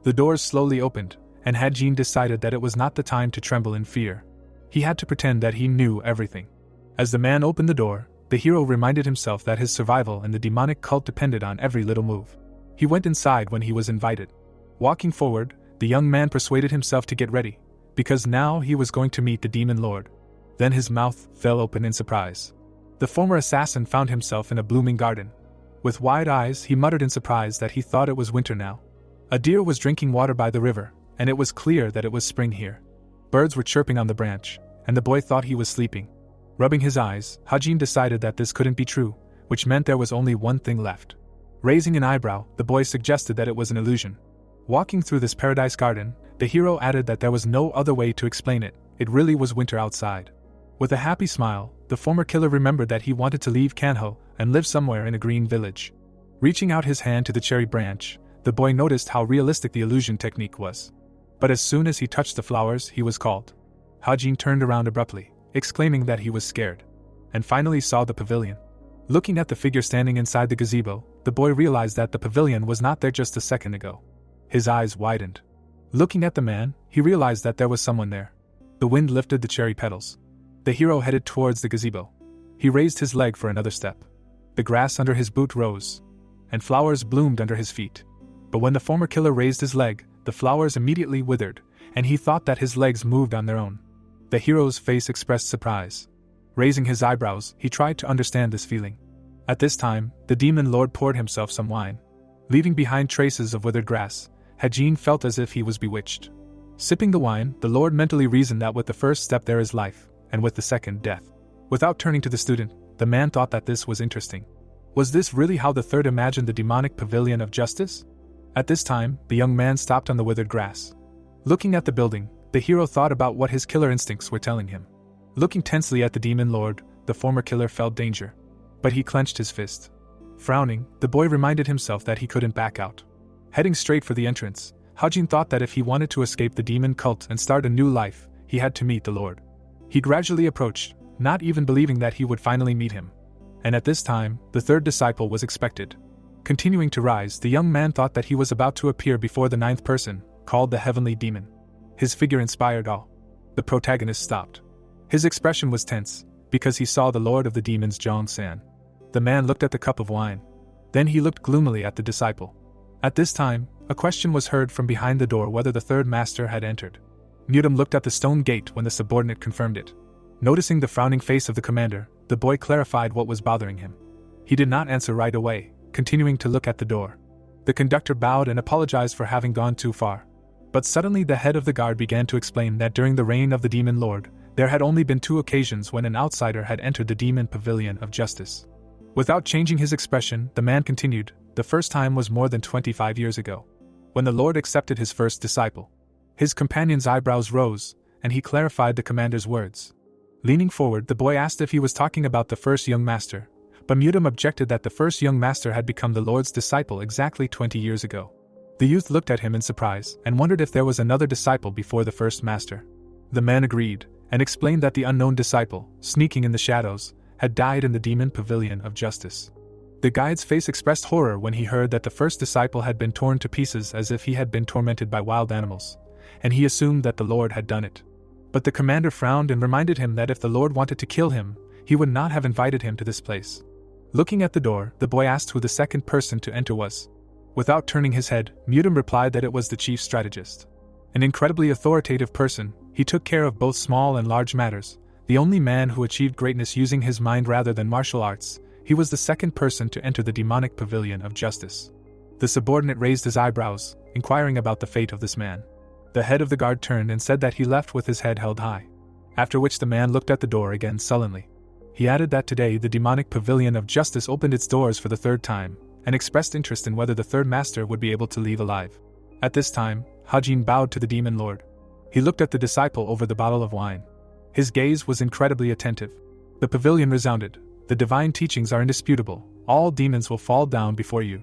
The doors slowly opened, and Hajin decided that it was not the time to tremble in fear. He had to pretend that he knew everything. As the man opened the door, the hero reminded himself that his survival in the demonic cult depended on every little move. He went inside when he was invited. Walking forward, the young man persuaded himself to get ready, because now he was going to meet the demon lord. Then his mouth fell open in surprise. The former assassin found himself in a blooming garden. With wide eyes, he muttered in surprise that he thought it was winter now. A deer was drinking water by the river, and it was clear that it was spring here. Birds were chirping on the branch, and the boy thought he was sleeping. Rubbing his eyes, Hajin decided that this couldn't be true, which meant there was only one thing left. Raising an eyebrow, the boy suggested that it was an illusion. Walking through this paradise garden, the hero added that there was no other way to explain it. It really was winter outside. With a happy smile, the former killer remembered that he wanted to leave Kanho and live somewhere in a green village. Reaching out his hand to the cherry branch, the boy noticed how realistic the illusion technique was. But as soon as he touched the flowers, he was called. Hajin turned around abruptly, exclaiming that he was scared, and finally saw the pavilion. Looking at the figure standing inside the gazebo, the boy realized that the pavilion was not there just a second ago. His eyes widened. Looking at the man, he realized that there was someone there. The wind lifted the cherry petals. The hero headed towards the gazebo. He raised his leg for another step. The grass under his boot rose, and flowers bloomed under his feet. But when the former killer raised his leg, the flowers immediately withered, and he thought that his legs moved on their own. The hero's face expressed surprise. Raising his eyebrows, he tried to understand this feeling. At this time, the demon lord poured himself some wine. Leaving behind traces of withered grass, Hajin felt as if he was bewitched. Sipping the wine, the lord mentally reasoned that with the first step there is life, and with the second, death. Without turning to the student, the man thought that this was interesting. Was this really how the third imagined the demonic pavilion of justice? At this time, the young man stopped on the withered grass. Looking at the building, the hero thought about what his killer instincts were telling him. Looking tensely at the demon lord, the former killer felt danger. But he clenched his fist. Frowning, the boy reminded himself that he couldn't back out. Heading straight for the entrance, Hajin thought that if he wanted to escape the demon cult and start a new life, he had to meet the lord. He gradually approached, not even believing that he would finally meet him. And at this time, the third disciple was expected. Continuing to rise, the young man thought that he was about to appear before the ninth person, called the heavenly demon. His figure inspired awe. The protagonist stopped. His expression was tense, because he saw the lord of the demons, Jong-san. The man looked at the cup of wine. Then he looked gloomily at the disciple. At this time, a question was heard from behind the door whether the third master had entered. Mutum looked at the stone gate when the subordinate confirmed it. Noticing the frowning face of the commander, the boy clarified what was bothering him. He did not answer right away, continuing to look at the door. The conductor bowed and apologized for having gone too far. But suddenly the head of the guard began to explain that during the reign of the demon lord, there had only been 2 occasions when an outsider had entered the demon pavilion of justice. Without changing his expression, the man continued, the first time was more than 25 years ago, when the lord accepted his first disciple. His companion's eyebrows rose, and he clarified the commander's words. Leaning forward, the boy asked if he was talking about the first young master, but Mutum objected that the first young master had become the lord's disciple exactly 20 years ago. The youth looked at him in surprise and wondered if there was another disciple before the first master. The man agreed, and explained that the unknown disciple, sneaking in the shadows, had died in the demon pavilion of justice. The guide's face expressed horror when he heard that the first disciple had been torn to pieces as if he had been tormented by wild animals, and he assumed that the lord had done it. But the commander frowned and reminded him that if the lord wanted to kill him, he would not have invited him to this place. Looking at the door, the boy asked who the second person to enter was. Without turning his head, Mutum replied that it was the chief strategist. An incredibly authoritative person, he took care of both small and large matters, the only man who achieved greatness using his mind rather than martial arts. He was the second person to enter the demonic pavilion of justice. The subordinate raised his eyebrows, inquiring about the fate of this man. The head of the guard turned and said that he left with his head held high. After which the man looked at the door again sullenly. He added that today the demonic pavilion of justice opened its doors for the third time, and expressed interest in whether the third master would be able to leave alive. At this time, Hajin bowed to the demon lord. He looked at the disciple over the bottle of wine. His gaze was incredibly attentive. The pavilion resounded. The divine teachings are indisputable. All demons will fall down before you.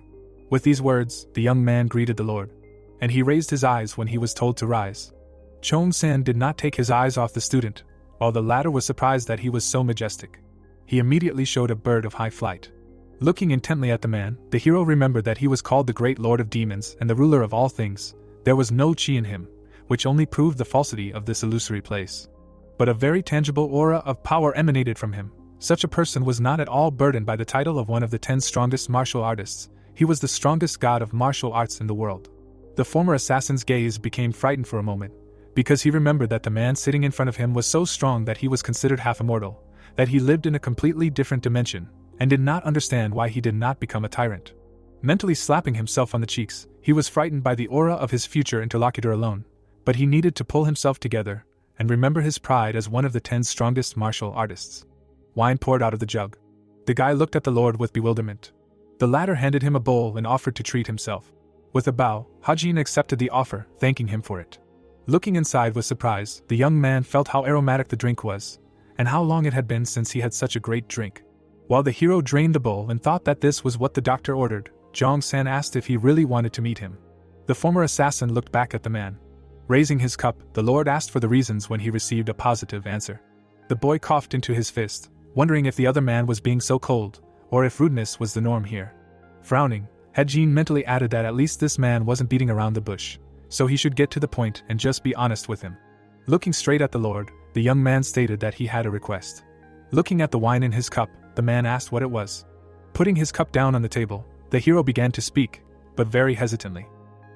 With these words, the young man greeted the Lord. And he raised his eyes when he was told to rise. Chong-san did not take his eyes off the student, while the latter was surprised that he was so majestic. He immediately showed a bird of high flight. Looking intently at the man, the hero remembered that he was called the Great Lord of Demons and the ruler of all things. There was no chi in him, which only proved the falsity of this illusory place. But a very tangible aura of power emanated from him. Such a person was not at all burdened by the title of one of the 10 strongest martial artists. He was the strongest god of martial arts in the world. The former assassin's gaze became frightened for a moment, because he remembered that the man sitting in front of him was so strong that he was considered half immortal, that he lived in a completely different dimension, and did not understand why he did not become a tyrant. Mentally slapping himself on the cheeks, he was frightened by the aura of his future interlocutor alone, but he needed to pull himself together and remember his pride as one of the 10 strongest martial artists. Wine poured out of the jug. The guy looked at the Lord with bewilderment. The latter handed him a bowl and offered to treat himself. With a bow, Hajin accepted the offer, thanking him for it. Looking inside with surprise, the young man felt how aromatic the drink was, and how long it had been since he had such a great drink. While the hero drained the bowl and thought that this was what the doctor ordered, Jong-san asked if he really wanted to meet him. The former assassin looked back at the man. Raising his cup, the Lord asked for the reasons when he received a positive answer. The boy coughed into his fist, wondering if the other man was being so cold, or if rudeness was the norm here. Frowning, Hajin mentally added that at least this man wasn't beating around the bush, so he should get to the point and just be honest with him. Looking straight at the Lord, the young man stated that he had a request. Looking at the wine in his cup, the man asked what it was. Putting his cup down on the table, the hero began to speak, but very hesitantly.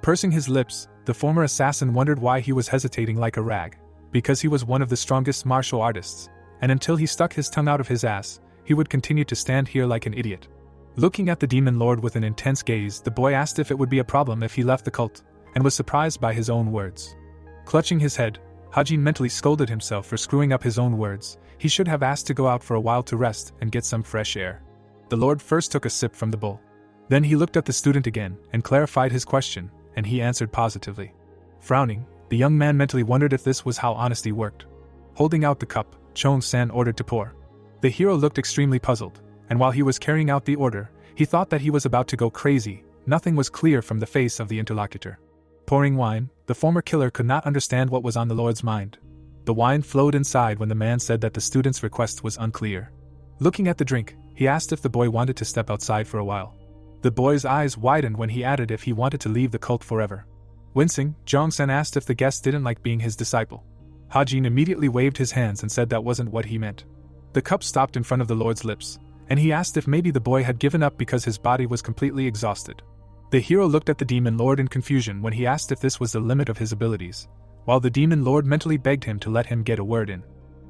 Pursing his lips, the former assassin wondered why he was hesitating like a rag, because he was one of the strongest martial artists, and until he stuck his tongue out of his ass, he would continue to stand here like an idiot. Looking at the demon lord with an intense gaze, the boy asked if it would be a problem if he left the cult, and was surprised by his own words. Clutching his head, Hajin mentally scolded himself for screwing up his own words. He should have asked to go out for a while to rest and get some fresh air. The Lord first took a sip from the bowl. Then he looked at the student again and clarified his question, and he answered positively. Frowning, the young man mentally wondered if this was how honesty worked. Holding out the cup, Chong-san ordered to pour. The hero looked extremely puzzled, and while he was carrying out the order, he thought that he was about to go crazy. Nothing was clear from the face of the interlocutor. Pouring wine, the former killer could not understand what was on the Lord's mind. The wine flowed inside when the man said that the student's request was unclear. Looking at the drink, he asked if the boy wanted to step outside for a while. The boy's eyes widened when he added if he wanted to leave the cult forever. Wincing, Jong-san asked if the guest didn't like being his disciple. Hajin immediately waved his hands and said that wasn't what he meant. The cup stopped in front of the Lord's lips, and he asked if maybe the boy had given up because his body was completely exhausted. The hero looked at the demon lord in confusion when he asked if this was the limit of his abilities, while the demon lord mentally begged him to let him get a word in.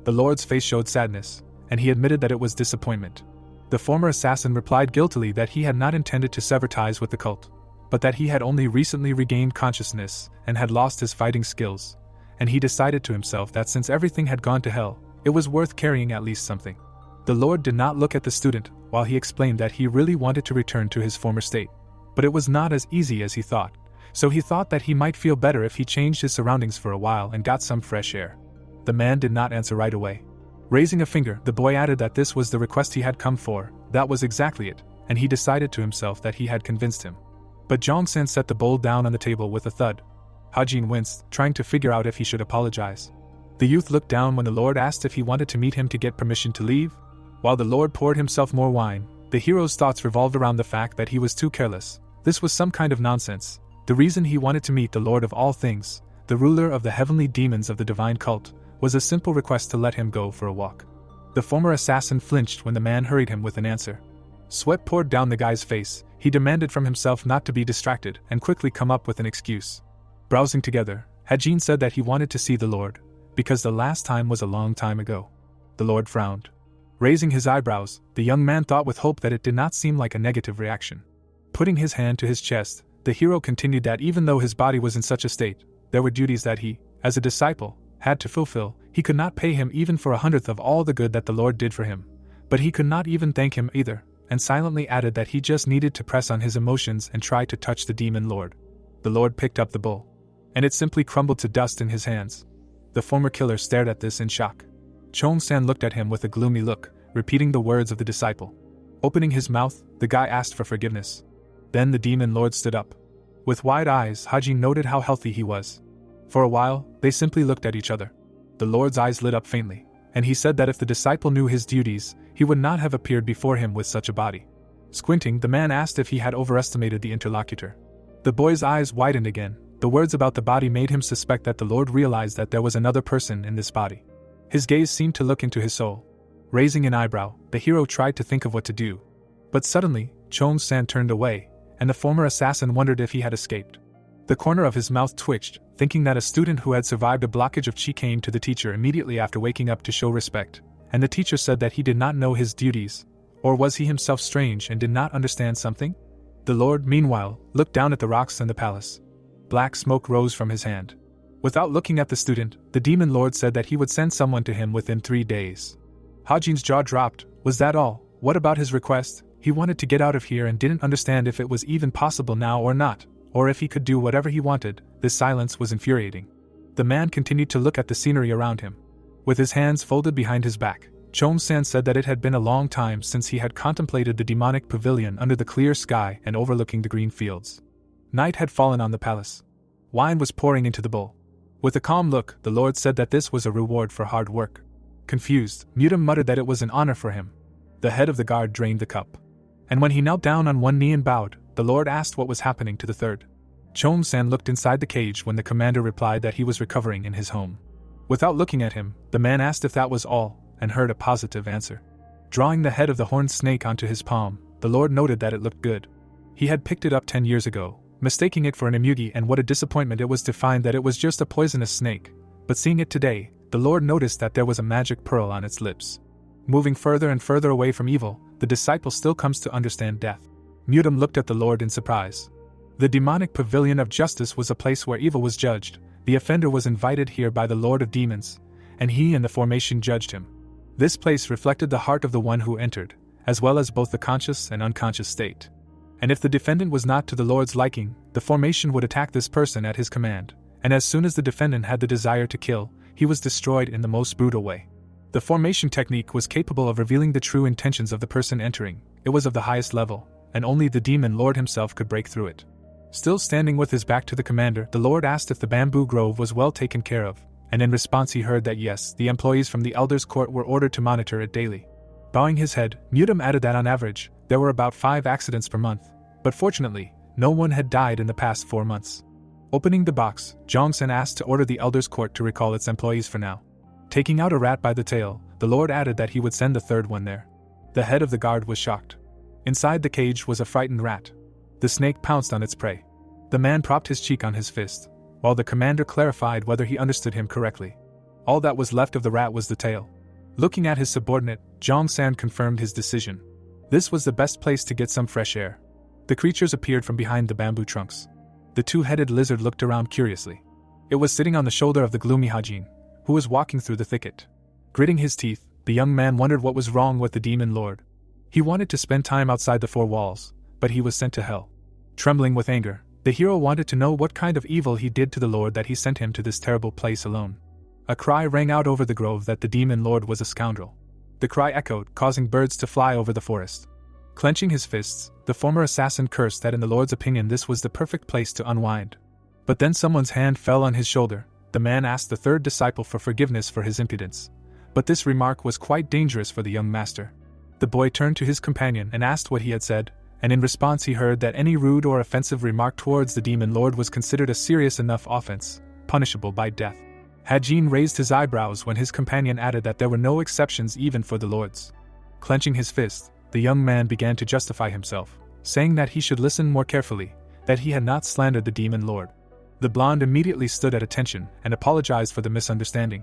The Lord's face showed sadness, and he admitted that it was disappointment. The former assassin replied guiltily that he had not intended to sever ties with the cult, but that he had only recently regained consciousness and had lost his fighting skills, and he decided to himself that since everything had gone to hell, it was worth carrying at least something. The Lord did not look at the student while he explained that he really wanted to return to his former state, but it was not as easy as he thought, so he thought that he might feel better if he changed his surroundings for a while and got some fresh air. The man did not answer right away. Raising a finger, the boy added that this was the request he had come for. That was exactly it, and he decided to himself that he had convinced him. But Jong-san set the bowl down on the table with a thud. Hajin winced, trying to figure out if he should apologize. The youth looked down when the Lord asked if he wanted to meet him to get permission to leave. While the Lord poured himself more wine, the hero's thoughts revolved around the fact that he was too careless. This was some kind of nonsense. The reason he wanted to meet the Lord of all things, the ruler of the heavenly demons of the divine cult, was a simple request to let him go for a walk. The former assassin flinched when the man hurried him with an answer. Sweat poured down the guy's face. He demanded from himself not to be distracted and quickly come up with an excuse. Browsing together, Hajin said that he wanted to see the Lord, because the last time was a long time ago. The Lord frowned. Raising his eyebrows, the young man thought with hope that it did not seem like a negative reaction. Putting his hand to his chest, the hero continued that even though his body was in such a state, there were duties that he, as a disciple, had to fulfill. He could not pay him even for 1/100th of all the good that the Lord did for him, But he could not even thank him either, and silently added that he just needed to press on his emotions and try to touch the demon lord. The lord picked up the bowl, and it simply crumbled to dust in his hands. The former killer stared at this in shock. Chong-san looked at him with a gloomy look, repeating the words of the disciple. Opening his mouth, the guy asked for forgiveness. Then the demon lord stood up. With wide eyes, Hajin noted how healthy he was. For a while, they simply looked at each other. The lord's eyes lit up faintly, and he said that if the disciple knew his duties, he would not have appeared before him with such a body. Squinting, the man asked if he had overestimated the interlocutor. The boy's eyes widened again. The words about the body made him suspect that the lord realized that there was another person in this body. His gaze seemed to look into his soul. Raising an eyebrow, the hero tried to think of what to do. But suddenly, Chong-san turned away, and the former assassin wondered if he had escaped. The corner of his mouth twitched, thinking that a student who had survived a blockage of chi came to the teacher immediately after waking up to show respect, and the teacher said that he did not know his duties. Or was he himself strange and did not understand something? The lord, meanwhile, looked down at the rocks in the palace. Black smoke rose from his hand. Without looking at the student, the demon lord said that he would send someone to him within 3 days. Hajin's jaw dropped. Was that all? What about his request? He wanted to get out of here and didn't understand if it was even possible now or not, or if he could do whatever he wanted. This silence was infuriating. The man continued to look at the scenery around him. With his hands folded behind his back, Chong-san said that it had been a long time since he had contemplated the demonic pavilion under the clear sky and overlooking the green fields. Night had fallen on the palace. Wine was pouring into the bowl. With a calm look, the lord said that this was a reward for hard work. Confused, Mutum muttered that it was an honor for him. The head of the guard drained the cup. And when he knelt down on one knee and bowed, the lord asked what was happening to the third. Chong-san looked inside the cage when the commander replied that he was recovering in his home. Without looking at him, the man asked if that was all, and heard a positive answer. Drawing the head of the horned snake onto his palm, the lord noted that it looked good. He had picked it up 10 years ago, mistaking it for an emugi, and what a disappointment it was to find that it was just a poisonous snake. But seeing it today, the lord noticed that there was a magic pearl on its lips. Moving further and further away from evil, the disciple still comes to understand death. Mutum looked at the lord in surprise. The demonic pavilion of justice was a place where evil was judged. The offender was invited here by the lord of demons, and he and the formation judged him. This place reflected the heart of the one who entered, as well as both the conscious and unconscious state. And if the defendant was not to the lord's liking, the formation would attack this person at his command, and as soon as the defendant had the desire to kill, he was destroyed in the most brutal way. The formation technique was capable of revealing the true intentions of the person entering. It was of the highest level, and only the demon lord himself could break through it. Still standing with his back to the commander, the lord asked if the bamboo grove was well taken care of, and in response he heard that yes, the employees from the elders' court were ordered to monitor it daily. Bowing his head, Mutum added that on average, there were about 5 accidents per month, but fortunately, no one had died in the past 4 months. Opening the box, Jongsen asked to order the elders' court to recall its employees for now. Taking out a rat by the tail, the lord added that he would send the third one there. The head of the guard was shocked. Inside the cage was a frightened rat. The snake pounced on its prey. The man propped his cheek on his fist, while the commander clarified whether he understood him correctly. All that was left of the rat was the tail. Looking at his subordinate, Jong-san confirmed his decision. This was the best place to get some fresh air. The creatures appeared from behind the bamboo trunks. The two-headed lizard looked around curiously. It was sitting on the shoulder of the gloomy Hajin, who was walking through the thicket. Gritting his teeth, the young man wondered what was wrong with the demon lord. He wanted to spend time outside the 4 walls, but he was sent to hell. Trembling with anger, the hero wanted to know what kind of evil he did to the lord that he sent him to this terrible place alone. A cry rang out over the grove that the demon lord was a scoundrel. The cry echoed, causing birds to fly over the forest. Clenching his fists, the former assassin cursed that in the lord's opinion this was the perfect place to unwind. But then someone's hand fell on his shoulder. The man asked the third disciple for forgiveness for his impudence. But this remark was quite dangerous for the young master. The boy turned to his companion and asked what he had said, and in response he heard that any rude or offensive remark towards the demon lord was considered a serious enough offense, punishable by death. Hajin raised his eyebrows when his companion added that there were no exceptions even for the lords. Clenching his fist, the young man began to justify himself, saying that he should listen more carefully, that he had not slandered the demon lord. The blonde immediately stood at attention and apologized for the misunderstanding.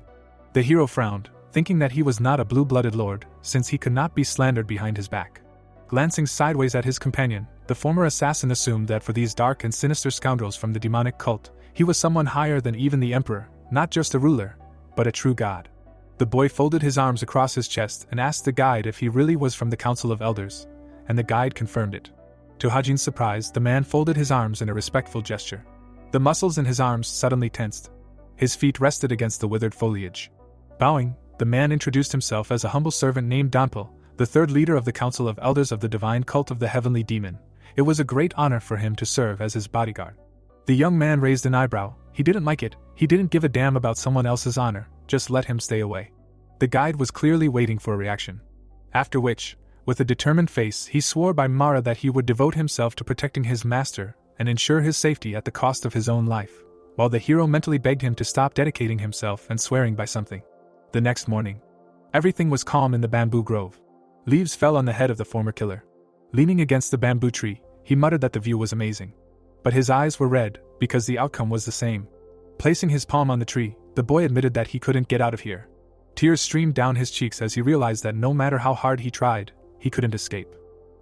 The hero frowned, thinking that he was not a blue-blooded lord, since he could not be slandered behind his back. Glancing sideways at his companion, the former assassin assumed that for these dark and sinister scoundrels from the demonic cult, he was someone higher than even the emperor, not just a ruler, but a true god. The boy folded his arms across his chest and asked the guide if he really was from the Council of Elders, and the guide confirmed it. To Hajin's surprise, the man folded his arms in a respectful gesture. The muscles in his arms suddenly tensed. His feet rested against the withered foliage. Bowing, the man introduced himself as a humble servant named Danpil, the third leader of the Council of Elders of the divine cult of the Heavenly Demon. It was a great honor for him to serve as his bodyguard. The young man raised an eyebrow. He didn't like it. He didn't give a damn about someone else's honor, just let him stay away. The guide was clearly waiting for a reaction. After which, with a determined face, he swore by Mara that he would devote himself to protecting his master and ensure his safety at the cost of his own life, while the hero mentally begged him to stop dedicating himself and swearing by something. The next morning, everything was calm in the bamboo grove. Leaves fell on the head of the former killer. Leaning against the bamboo tree, he muttered that the view was amazing. But his eyes were red, because the outcome was the same. Placing his palm on the tree, the boy admitted that he couldn't get out of here. Tears streamed down his cheeks as he realized that no matter how hard he tried, he couldn't escape.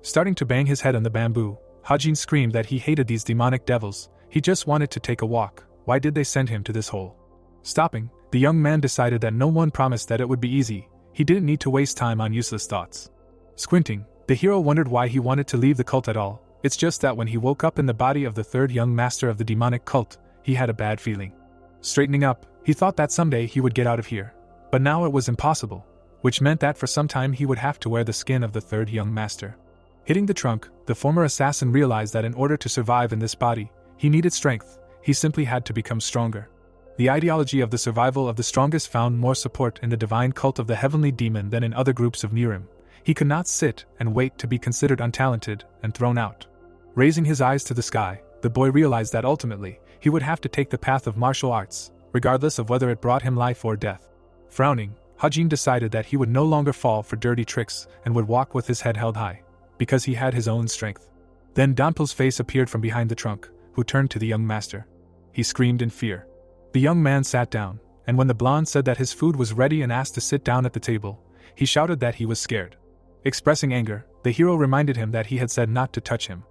Starting to bang his head on the bamboo, Hajin screamed that he hated these demonic devils. He just wanted to take a walk. Why did they send him to this hole? Stopping, the young man decided that no one promised that it would be easy. He didn't need to waste time on useless thoughts. Squinting, the hero wondered why he wanted to leave the cult at all. It's just that when he woke up in the body of the third young master of the demonic cult, he had a bad feeling. Straightening up, he thought that someday he would get out of here. But now it was impossible, which meant that for some time he would have to wear the skin of the third young master. Hitting the trunk, the former assassin realized that in order to survive in this body, he needed strength. He simply had to become stronger. The ideology of the survival of the strongest found more support in the divine cult of the heavenly demon than in other groups of Nirim. He could not sit and wait to be considered untalented and thrown out. Raising his eyes to the sky, the boy realized that ultimately, he would have to take the path of martial arts, regardless of whether it brought him life or death. Frowning, Hajin decided that he would no longer fall for dirty tricks and would walk with his head held high, because he had his own strength. Then Danpil's face appeared from behind the trunk, who turned to the young master. He screamed in fear. The young man sat down, and when the blonde said that his food was ready and asked to sit down at the table, he shouted that he was scared. Expressing anger, the hero reminded him that he had said not to touch him.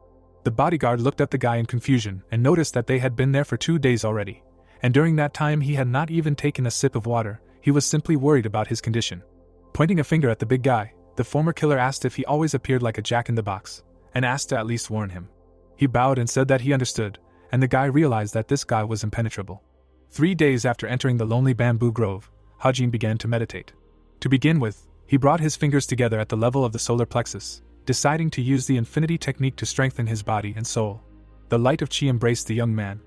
The bodyguard looked at the guy in confusion and noticed that they had been there for 2 days already, and during that time he had not even taken a sip of water. He was simply worried about his condition. Pointing a finger at the big guy, the former killer asked if he always appeared like a jack-in-the-box, and asked to at least warn him. He bowed and said that he understood, and the guy realized that this guy was impenetrable. 3 days after entering the lonely bamboo grove, Hajin began to meditate. To begin with, he brought his fingers together at the level of the solar plexus, deciding to use the infinity technique to strengthen his body and soul. The light of chi embraced the young man.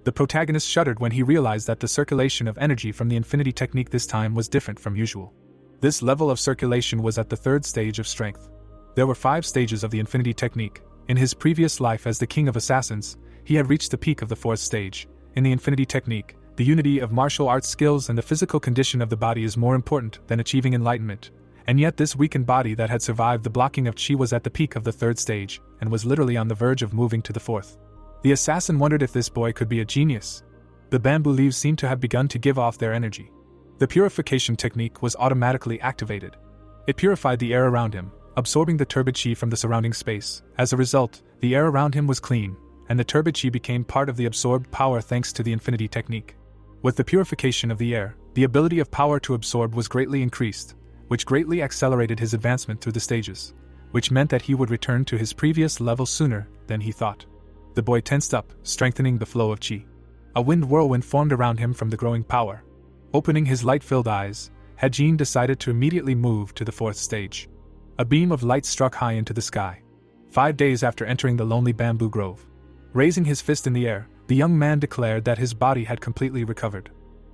The protagonist shuddered when he realized that the circulation of energy from the infinity technique this time was different from usual. This level of circulation was at the 3rd stage of strength. There were 5 stages of the infinity technique. In his previous life as the king of assassins, he had reached the peak of the 4th stage. In the infinity technique, the unity of martial arts skills and the physical condition of the body is more important than achieving enlightenment. And yet this weakened body that had survived the blocking of chi was at the peak of the 3rd stage, and was literally on the verge of moving to the 4th. The assassin wondered if this boy could be a genius. The bamboo leaves seemed to have begun to give off their energy. The purification technique was automatically activated. It purified the air around him, absorbing the turbid chi from the surrounding space. As a result, the air around him was clean, and the turbid chi became part of the absorbed power thanks to the infinity technique. With the purification of the air, the ability of power to absorb was greatly increased, which greatly accelerated his advancement through the stages, which meant that he would return to his previous level sooner than he thought. The boy tensed up, strengthening the flow of chi. A wind whirlwind formed around him from the growing power. Opening his light-filled eyes, Hajin decided to immediately move to the 4th stage. A beam of light struck high into the sky. 5 days after entering the lonely bamboo grove. Raising his fist in the air, the young man declared that his body had completely recovered.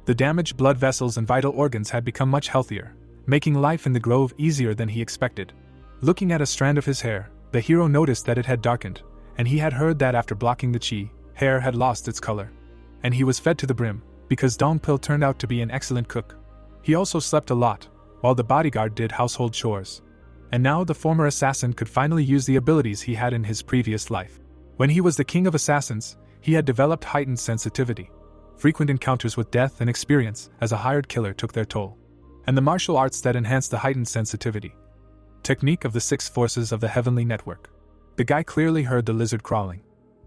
The damaged blood vessels and vital organs had become much healthier, making life in the grove easier than he expected. Looking at a strand of his hair, the hero noticed that it had darkened, and he had heard that after blocking the chi, hair had lost its color. And he was fed to the brim, because Danpil turned out to be an excellent cook. He also slept a lot, while the bodyguard did household chores. And now the former assassin could finally use the abilities he had in his previous life. When he was the king of assassins, he had developed heightened sensitivity. Frequent encounters with death and experience as a hired killer took their toll. And the martial arts that enhanced the heightened sensitivity. Technique of the 6 forces of the heavenly network. The guy clearly heard the lizard crawling.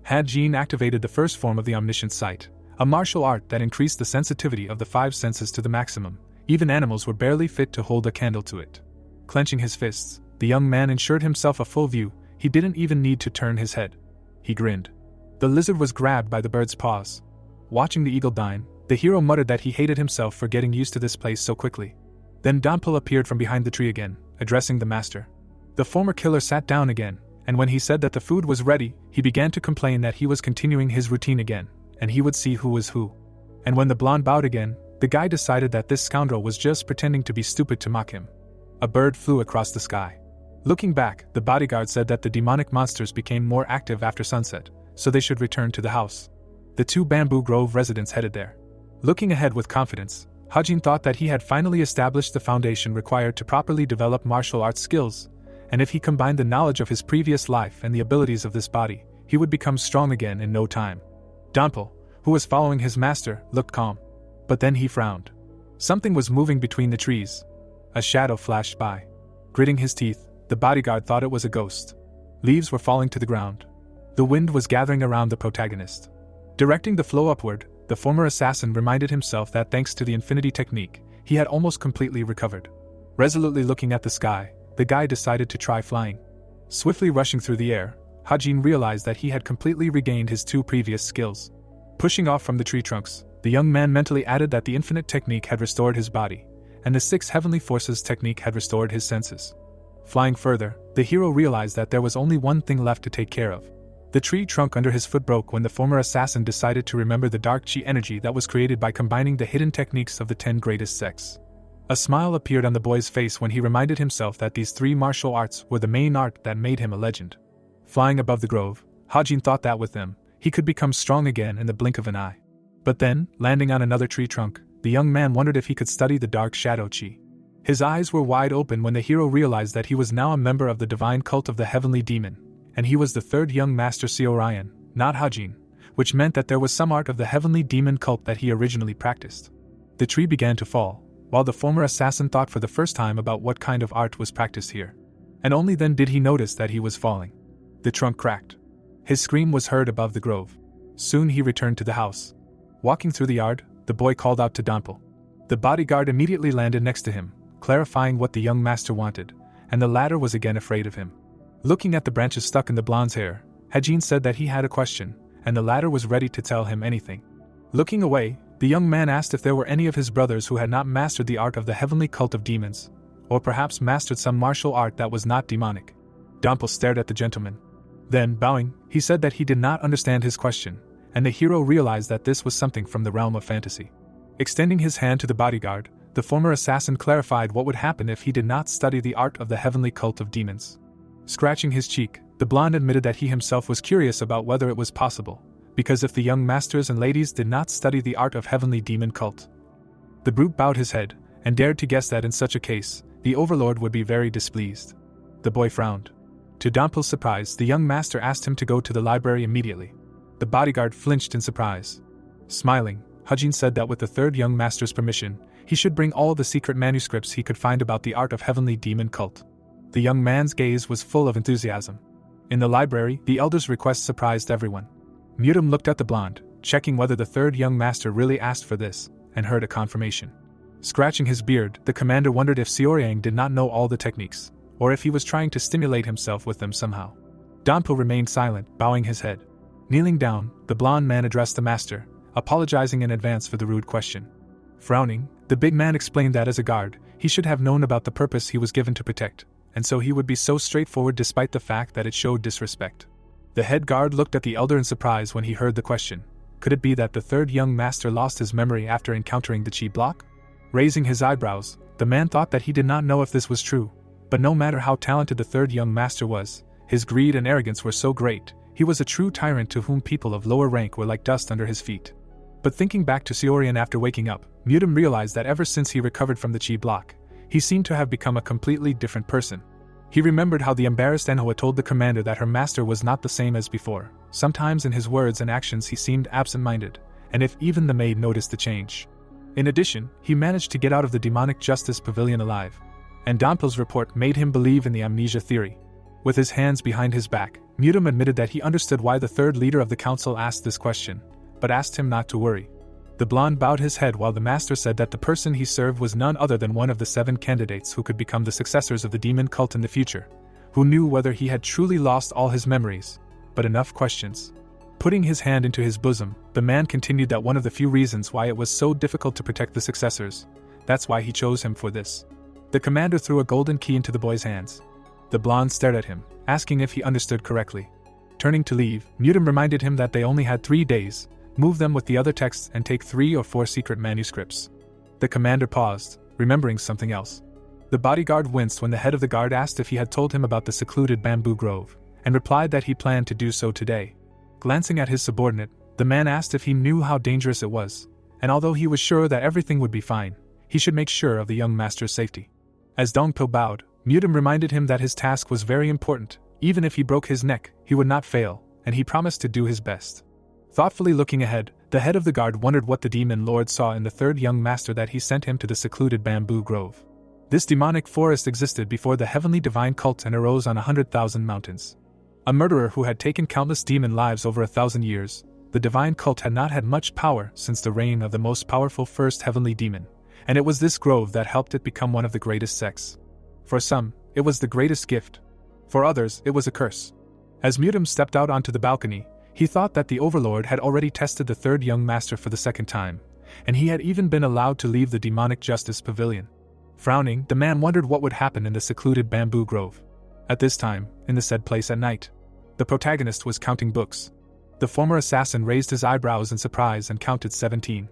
Hajin activated the first form of the omniscient sight, a martial art that increased the sensitivity of the 5 senses to the maximum. Even animals were barely fit to hold a candle to it. Clenching his fists, the young man ensured himself a full view. He didn't even need to turn his head. He grinned. The lizard was grabbed by the bird's paws. Watching the eagle dine, the hero muttered that he hated himself for getting used to this place so quickly. Then Donpil appeared from behind the tree again, addressing the master. The former killer sat down again, and when he said that the food was ready, he began to complain that he was continuing his routine again, and he would see who was who. And when the blonde bowed again, the guy decided that this scoundrel was just pretending to be stupid to mock him. A bird flew across the sky. Looking back, the bodyguard said that the demonic monsters became more active after sunset, so they should return to the house. The two Bamboo Grove residents headed there. Looking ahead with confidence, Hajin thought that he had finally established the foundation required to properly develop martial arts skills, and if he combined the knowledge of his previous life and the abilities of this body, he would become strong again in no time. Donpil, who was following his master, looked calm. But then he frowned. Something was moving between the trees. A shadow flashed by. Gritting his teeth, the bodyguard thought it was a ghost. Leaves were falling to the ground. The wind was gathering around the protagonist. Directing the flow upward, the former assassin reminded himself that thanks to the infinity technique, he had almost completely recovered. Resolutely looking at the sky, the guy decided to try flying. Swiftly rushing through the air, Hajin realized that he had completely regained his two previous skills. Pushing off from the tree trunks, the young man mentally added that the infinite technique had restored his body, and the six heavenly forces technique had restored his senses. Flying further, the hero realized that there was only one thing left to take care of. The tree trunk under his foot broke when the former assassin decided to remember the dark chi energy that was created by combining the hidden techniques of the 10 greatest sects. A smile appeared on the boy's face when he reminded himself that these 3 martial arts were the main art that made him a legend. Flying above the grove, Hajin thought that with them, he could become strong again in the blink of an eye. But then, landing on another tree trunk, the young man wondered if he could study the dark shadow chi. His eyes were wide open when the hero realized that he was now a member of the divine cult of the heavenly demon, and he was the third young master Seorian, not Hajin, which meant that there was some art of the heavenly demon cult that he originally practiced. The tree began to fall, while the former assassin thought for the first time about what kind of art was practiced here. And only then did he notice that he was falling. The trunk cracked. His scream was heard above the grove. Soon he returned to the house. Walking through the yard, the boy called out to Donpil. The bodyguard immediately landed next to him, clarifying what the young master wanted, and the latter was again afraid of him. Looking at the branches stuck in the blonde's hair, Hajin said that he had a question, and the latter was ready to tell him anything. Looking away, the young man asked if there were any of his brothers who had not mastered the art of the heavenly cult of demons, or perhaps mastered some martial art that was not demonic. Donpil stared at the gentleman. Then, bowing, he said that he did not understand his question, and the hero realized that this was something from the realm of fantasy. Extending his hand to the bodyguard, the former assassin clarified what would happen if he did not study the art of the heavenly cult of demons. Scratching his cheek, the blonde admitted that he himself was curious about whether it was possible, because if the young masters and ladies did not study the art of heavenly demon cult. The brute bowed his head, and dared to guess that in such a case, the overlord would be very displeased. The boy frowned. To Donpil's surprise, the young master asked him to go to the library immediately. The bodyguard flinched in surprise. Smiling, Hajin said that with the third young master's permission, he should bring all the secret manuscripts he could find about the art of heavenly demon cult. The young man's gaze was full of enthusiasm. In the library, the elder's request surprised everyone. Mutum looked at the blonde, checking whether the third young master really asked for this, and heard a confirmation. Scratching his beard, the commander wondered if Seoriang did not know all the techniques, or if he was trying to stimulate himself with them somehow. Donpil remained silent, bowing his head. Kneeling down, the blonde man addressed the master, apologizing in advance for the rude question. Frowning, the big man explained that as a guard, he should have known about the purpose he was given to protect, and so he would be so straightforward despite the fact that it showed disrespect. The head guard looked at the elder in surprise when he heard the question. Could it be that the third young master lost his memory after encountering the chi block? Raising his eyebrows, the man thought that he did not know if this was true, but no matter how talented the third young master was, his greed and arrogance were so great, he was a true tyrant to whom people of lower rank were like dust under his feet. But thinking back to Seorian after waking up, Mutum realized that ever since he recovered from the chi block, he seemed to have become a completely different person. He remembered how the embarrassed Manhwa told the commander that her master was not the same as before. Sometimes in his words and actions he seemed absent-minded, and if even the maid noticed the change. In addition, he managed to get out of the demonic justice pavilion alive, and Donpil's report made him believe in the amnesia theory. With his hands behind his back, Mutum admitted that he understood why the third leader of the council asked this question, but asked him not to worry. The blonde bowed his head while the master said that the person he served was none other than one of the 7 candidates who could become the successors of the demon cult in the future, who knew whether he had truly lost all his memories. But enough questions. Putting his hand into his bosom, the man continued that one of the few reasons why it was so difficult to protect the successors, that's why he chose him for this. The commander threw a golden key into the boy's hands. The blonde stared at him, asking if he understood correctly. Turning to leave, Mutant reminded him that they only had 3 days, move them with the other texts and take 3 or 4 secret manuscripts. The commander paused, remembering something else. The bodyguard winced when the head of the guard asked if he had told him about the secluded bamboo grove, and replied that he planned to do so today. Glancing at his subordinate, the man asked if he knew how dangerous it was, and although he was sure that everything would be fine, he should make sure of the young master's safety. As Dongpil bowed, Mutum reminded him that his task was very important. Even if he broke his neck, he would not fail, and he promised to do his best. Thoughtfully looking ahead, the head of the guard wondered what the demon lord saw in the 3rd young master that he sent him to the secluded bamboo grove. This demonic forest existed before the heavenly divine cult and arose on 100,000 mountains. A murderer who had taken countless demon lives over 1,000 years, the divine cult had not had much power since the reign of the most powerful first heavenly demon, and it was this grove that helped it become one of the greatest sects. For some, it was the greatest gift. For others, it was a curse. As Mutum stepped out onto the balcony, he thought that the overlord had already tested the 3rd young master for the 2nd time, and he had even been allowed to leave the demonic justice pavilion. Frowning, the man wondered what would happen in the secluded bamboo grove. At this time, in the said place at night, the protagonist was counting books. The former assassin raised his eyebrows in surprise and counted 17.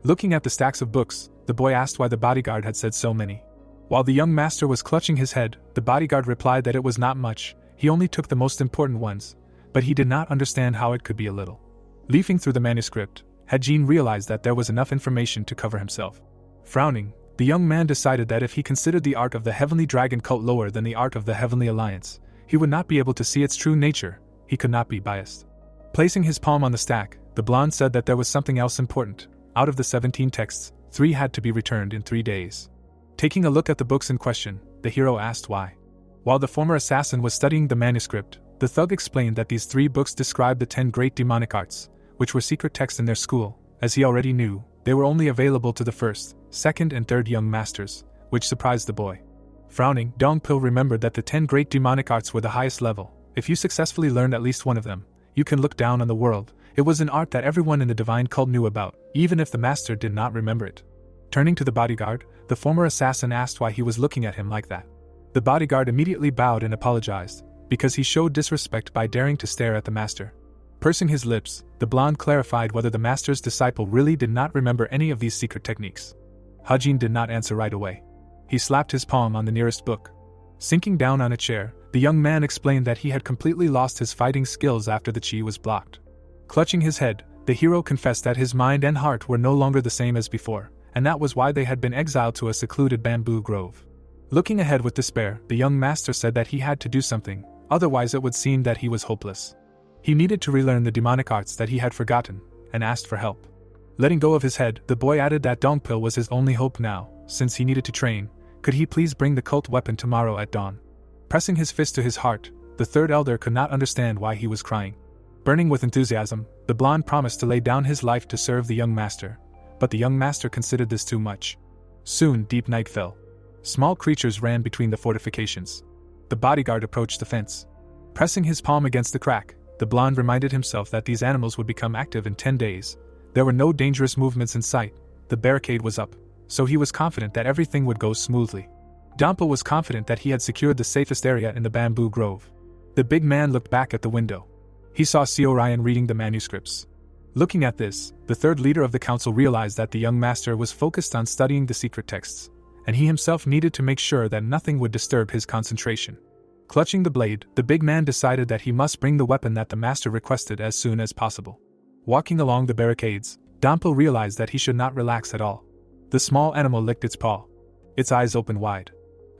Looking at the stacks of books, the boy asked why the bodyguard had said so many. While the young master was clutching his head, the bodyguard replied that it was not much, he only took the most important ones, but he did not understand how it could be a little. Leafing through the manuscript, Hajin realized that there was enough information to cover himself. Frowning, the young man decided that if he considered the art of the Heavenly Dragon cult lower than the art of the Heavenly Alliance, he would not be able to see its true nature, he could not be biased. Placing his palm on the stack, the blonde said that there was something else important. Out of the 17 texts, 3 had to be returned in 3 days. Taking a look at the books in question, the hero asked why. While the former assassin was studying the manuscript, the thug explained that these 3 books described the 10 great demonic arts, which were secret texts in their school. As he already knew, they were only available to the 1st, 2nd and 3rd young masters, which surprised the boy. Frowning, Dongpil remembered that the 10 great demonic arts were the highest level. If you successfully learned at least one of them, you can look down on the world. It was an art that everyone in the divine cult knew about, even if the master did not remember it. Turning to the bodyguard, the former assassin asked why he was looking at him like that. The bodyguard immediately bowed and apologized, because he showed disrespect by daring to stare at the master. Pursing his lips, the blonde clarified whether the master's disciple really did not remember any of these secret techniques. Hajin did not answer right away. He slapped his palm on the nearest book. Sinking down on a chair, the young man explained that he had completely lost his fighting skills after the chi was blocked. Clutching his head, the hero confessed that his mind and heart were no longer the same as before, and that was why they had been exiled to a secluded bamboo grove. Looking ahead with despair, the young master said that he had to do something, otherwise it would seem that he was hopeless. He needed to relearn the demonic arts that he had forgotten, and asked for help. Letting go of his head, the boy added that Dongpil was his only hope now, since he needed to train. Could he please bring the cult weapon tomorrow at dawn? Pressing his fist to his heart, the 3rd elder could not understand why he was crying. Burning with enthusiasm, the blonde promised to lay down his life to serve the young master, but the young master considered this too much. Soon, deep night fell. Small creatures ran between the fortifications. The bodyguard approached the fence. Pressing his palm against the crack, the blonde reminded himself that these animals would become active in 10 days. There were no dangerous movements in sight. The barricade was up, so he was confident that everything would go smoothly. Dampa was confident that he had secured the safest area in the bamboo grove. The big man looked back at the window. He saw Seo Ryan reading the manuscripts. Looking at this, the 3rd leader of the council realized that the young master was focused on studying the secret texts, and he himself needed to make sure that nothing would disturb his concentration. Clutching the blade, the big man decided that he must bring the weapon that the master requested as soon as possible. Walking along the barricades, Dampo realized that he should not relax at all. The small animal licked its paw. Its eyes opened wide.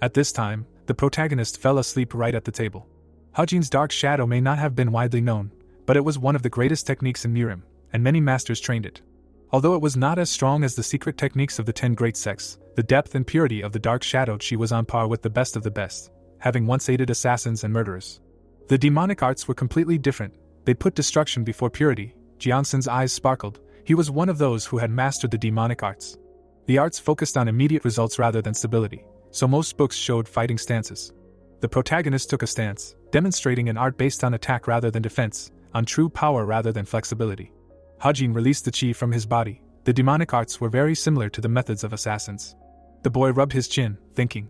At this time, the protagonist fell asleep right at the table. Hajin's dark shadow may not have been widely known, but it was one of the greatest techniques in Mirim, and many masters trained it. Although it was not as strong as the secret techniques of the 10 great sects, the depth and purity of the dark shadow chi was on par with the best of the best, having once aided assassins and murderers. The demonic arts were completely different. They put destruction before purity. Jianson's eyes sparkled. He was one of those who had mastered the demonic arts. The arts focused on immediate results rather than stability, so most books showed fighting stances. The protagonist took a stance, demonstrating an art based on attack rather than defense, on true power rather than flexibility. Hajin released the chi from his body. The demonic arts were very similar to the methods of assassins. The boy rubbed his chin, thinking.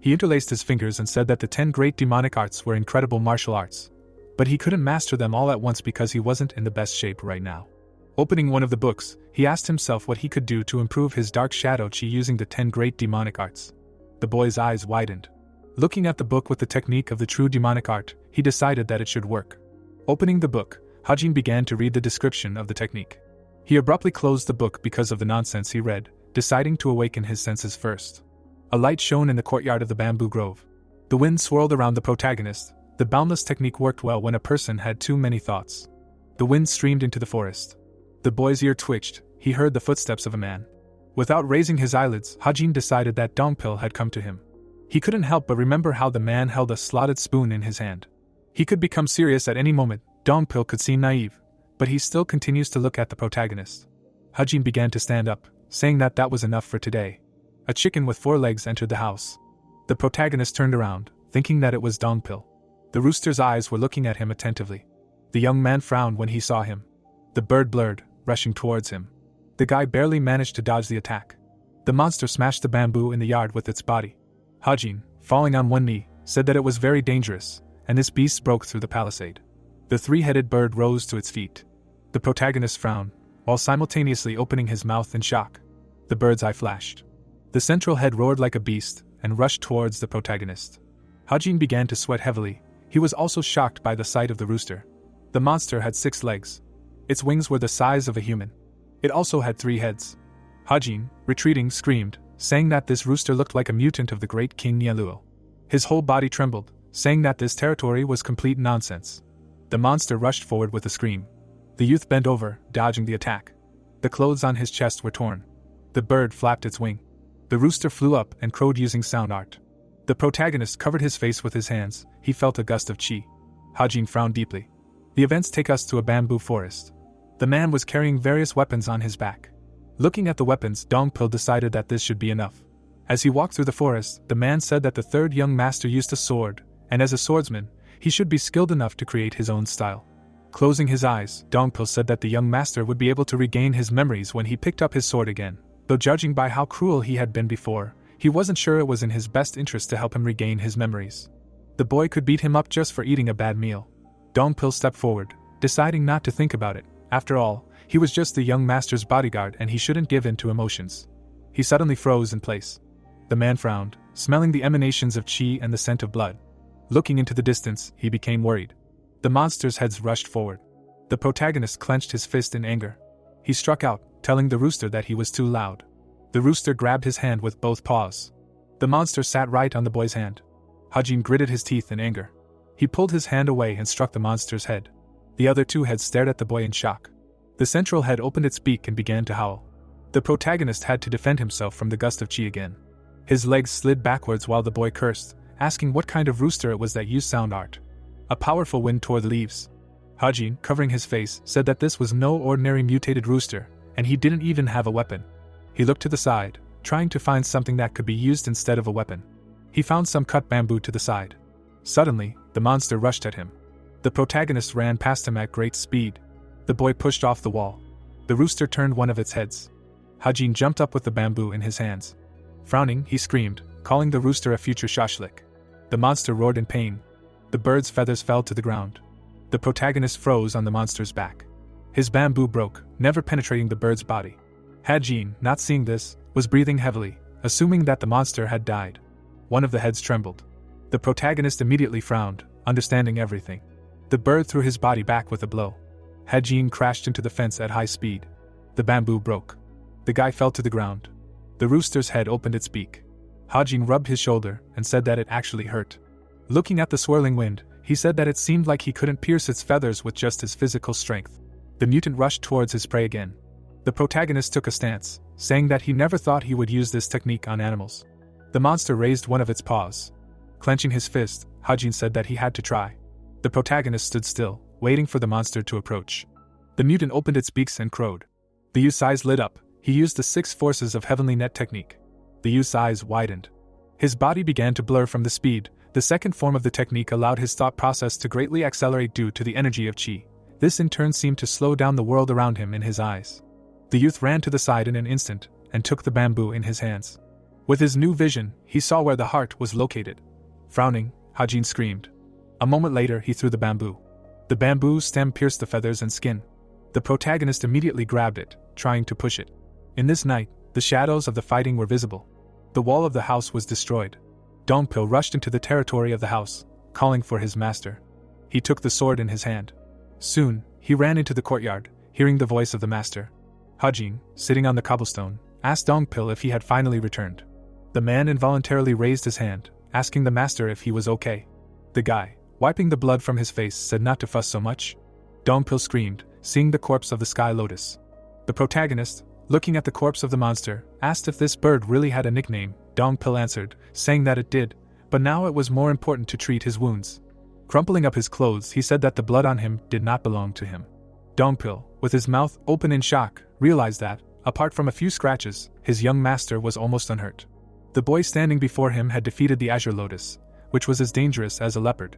He interlaced his fingers and said that the 10 great demonic arts were incredible martial arts. But he couldn't master them all at once because he wasn't in the best shape right now. Opening one of the books, he asked himself what he could do to improve his dark shadow chi using the 10 great demonic arts. The boy's eyes widened. Looking at the book with the technique of the true demonic art, he decided that it should work. Opening the book, Hajin began to read the description of the technique. He abruptly closed the book because of the nonsense he read, deciding to awaken his senses first. A light shone in the courtyard of the bamboo grove. The wind swirled around the protagonist. The boundless technique worked well when a person had too many thoughts. The wind streamed into the forest. The boy's ear twitched. He heard the footsteps of a man. Without raising his eyelids, Hajin decided that Dongpil had come to him. He couldn't help but remember how the man held a slotted spoon in his hand. He could become serious at any moment. Dongpil could seem naive, but he still continues to look at the protagonist. Hajin began to stand up, saying that that was enough for today. A chicken with 4 legs entered the house. The protagonist turned around, thinking that it was Dongpil. The rooster's eyes were looking at him attentively. The young man frowned when he saw him. The bird blurred, rushing towards him. The guy barely managed to dodge the attack. The monster smashed the bamboo in the yard with its body. Hajin, falling on one knee, said that it was very dangerous, and this beast broke through the palisade. The 3-headed bird rose to its feet. The protagonist frowned, while simultaneously opening his mouth in shock. The bird's eye flashed. The central head roared like a beast and rushed towards the protagonist. Hajin began to sweat heavily. He was also shocked by the sight of the rooster. The monster had 6 legs. Its wings were the size of a human. It also had 3 heads. Hajin, retreating, screamed, saying that this rooster looked like a mutant of the great King Nialuo. His whole body trembled, saying that this territory was complete nonsense. The monster rushed forward with a scream. The youth bent over, dodging the attack. The clothes on his chest were torn. The bird flapped its wing. The rooster flew up and crowed using sound art. The protagonist covered his face with his hands. He felt a gust of chi. Hajin frowned deeply. The events take us to a bamboo forest. The man was carrying various weapons on his back. Looking at the weapons, Dongpil decided that this should be enough. As he walked through the forest, the man said that the 3rd young master used a sword, and as a swordsman, he should be skilled enough to create his own style. Closing his eyes, Dongpil said that the young master would be able to regain his memories when he picked up his sword again. Though judging by how cruel he had been before, he wasn't sure it was in his best interest to help him regain his memories. The boy could beat him up just for eating a bad meal. Dongpil stepped forward, deciding not to think about it. After all, he was just the young master's bodyguard and he shouldn't give in to emotions. He suddenly froze in place. The man frowned, smelling the emanations of chi and the scent of blood. Looking into the distance, he became worried. The monster's heads rushed forward. The protagonist clenched his fist in anger. He struck out, telling the rooster that he was too loud. The rooster grabbed his hand with both paws. The monster sat right on the boy's hand. Hajin gritted his teeth in anger. He pulled his hand away and struck the monster's head. The other 2 heads stared at the boy in shock. The central head opened its beak and began to howl. The protagonist had to defend himself from the gust of chi again. His legs slid backwards while the boy cursed, asking what kind of rooster it was that used sound art. A powerful wind tore the leaves. Hajin, covering his face, said that this was no ordinary mutated rooster, and he didn't even have a weapon. He looked to the side, trying to find something that could be used instead of a weapon. He found some cut bamboo to the side. Suddenly, the monster rushed at him. The protagonist ran past him at great speed. The boy pushed off the wall. The rooster turned one of its heads. Hajin jumped up with the bamboo in his hands. Frowning, he screamed, calling the rooster a future shashlik. The monster roared in pain. The bird's feathers fell to the ground. The protagonist froze on the monster's back. His bamboo broke, never penetrating the bird's body. Hajin, not seeing this, was breathing heavily, assuming that the monster had died. One of the heads trembled. The protagonist immediately frowned, understanding everything. The bird threw his body back with a blow. Hajin crashed into the fence at high speed. The bamboo broke. The guy fell to the ground. The rooster's head opened its beak. Hajin rubbed his shoulder and said that it actually hurt. Looking at the swirling wind, he said that it seemed like he couldn't pierce its feathers with just his physical strength. The mutant rushed towards his prey again. The protagonist took a stance, saying that he never thought he would use this technique on animals. The monster raised one of its paws. Clenching his fist, Hajin said that he had to try. The protagonist stood still, waiting for the monster to approach. The mutant opened its beaks and crowed. The youth's eyes lit up. He used the 6 forces of heavenly net technique. The youth's eyes widened. His body began to blur from the speed. The second form of the technique allowed his thought process to greatly accelerate due to the energy of chi. This in turn seemed to slow down the world around him in his eyes. The youth ran to the side in an instant and took the bamboo in his hands. With his new vision, he saw where the heart was located. Frowning, Hajin screamed. A moment later, he threw the bamboo. The bamboo stem pierced the feathers and skin. The protagonist immediately grabbed it, trying to push it. In this night, the shadows of the fighting were visible. The wall of the house was destroyed. Dongpil rushed into the territory of the house, calling for his master. He took the sword in his hand. Soon, he ran into the courtyard, hearing the voice of the master. Hajin, sitting on the cobblestone, asked Dongpil if he had finally returned. The man involuntarily raised his hand, asking the master if he was okay. The guy, wiping the blood from his face, said not to fuss so much. Dongpil screamed, seeing the corpse of the sky lotus. The protagonist, looking at the corpse of the monster, asked if this bird really had a nickname. Dongpil answered, saying that it did, but now it was more important to treat his wounds. Crumpling up his clothes, he said that the blood on him did not belong to him. Dongpil, with his mouth open in shock, realized that, apart from a few scratches, his young master was almost unhurt. The boy standing before him had defeated the azure lotus, which was as dangerous as a leopard.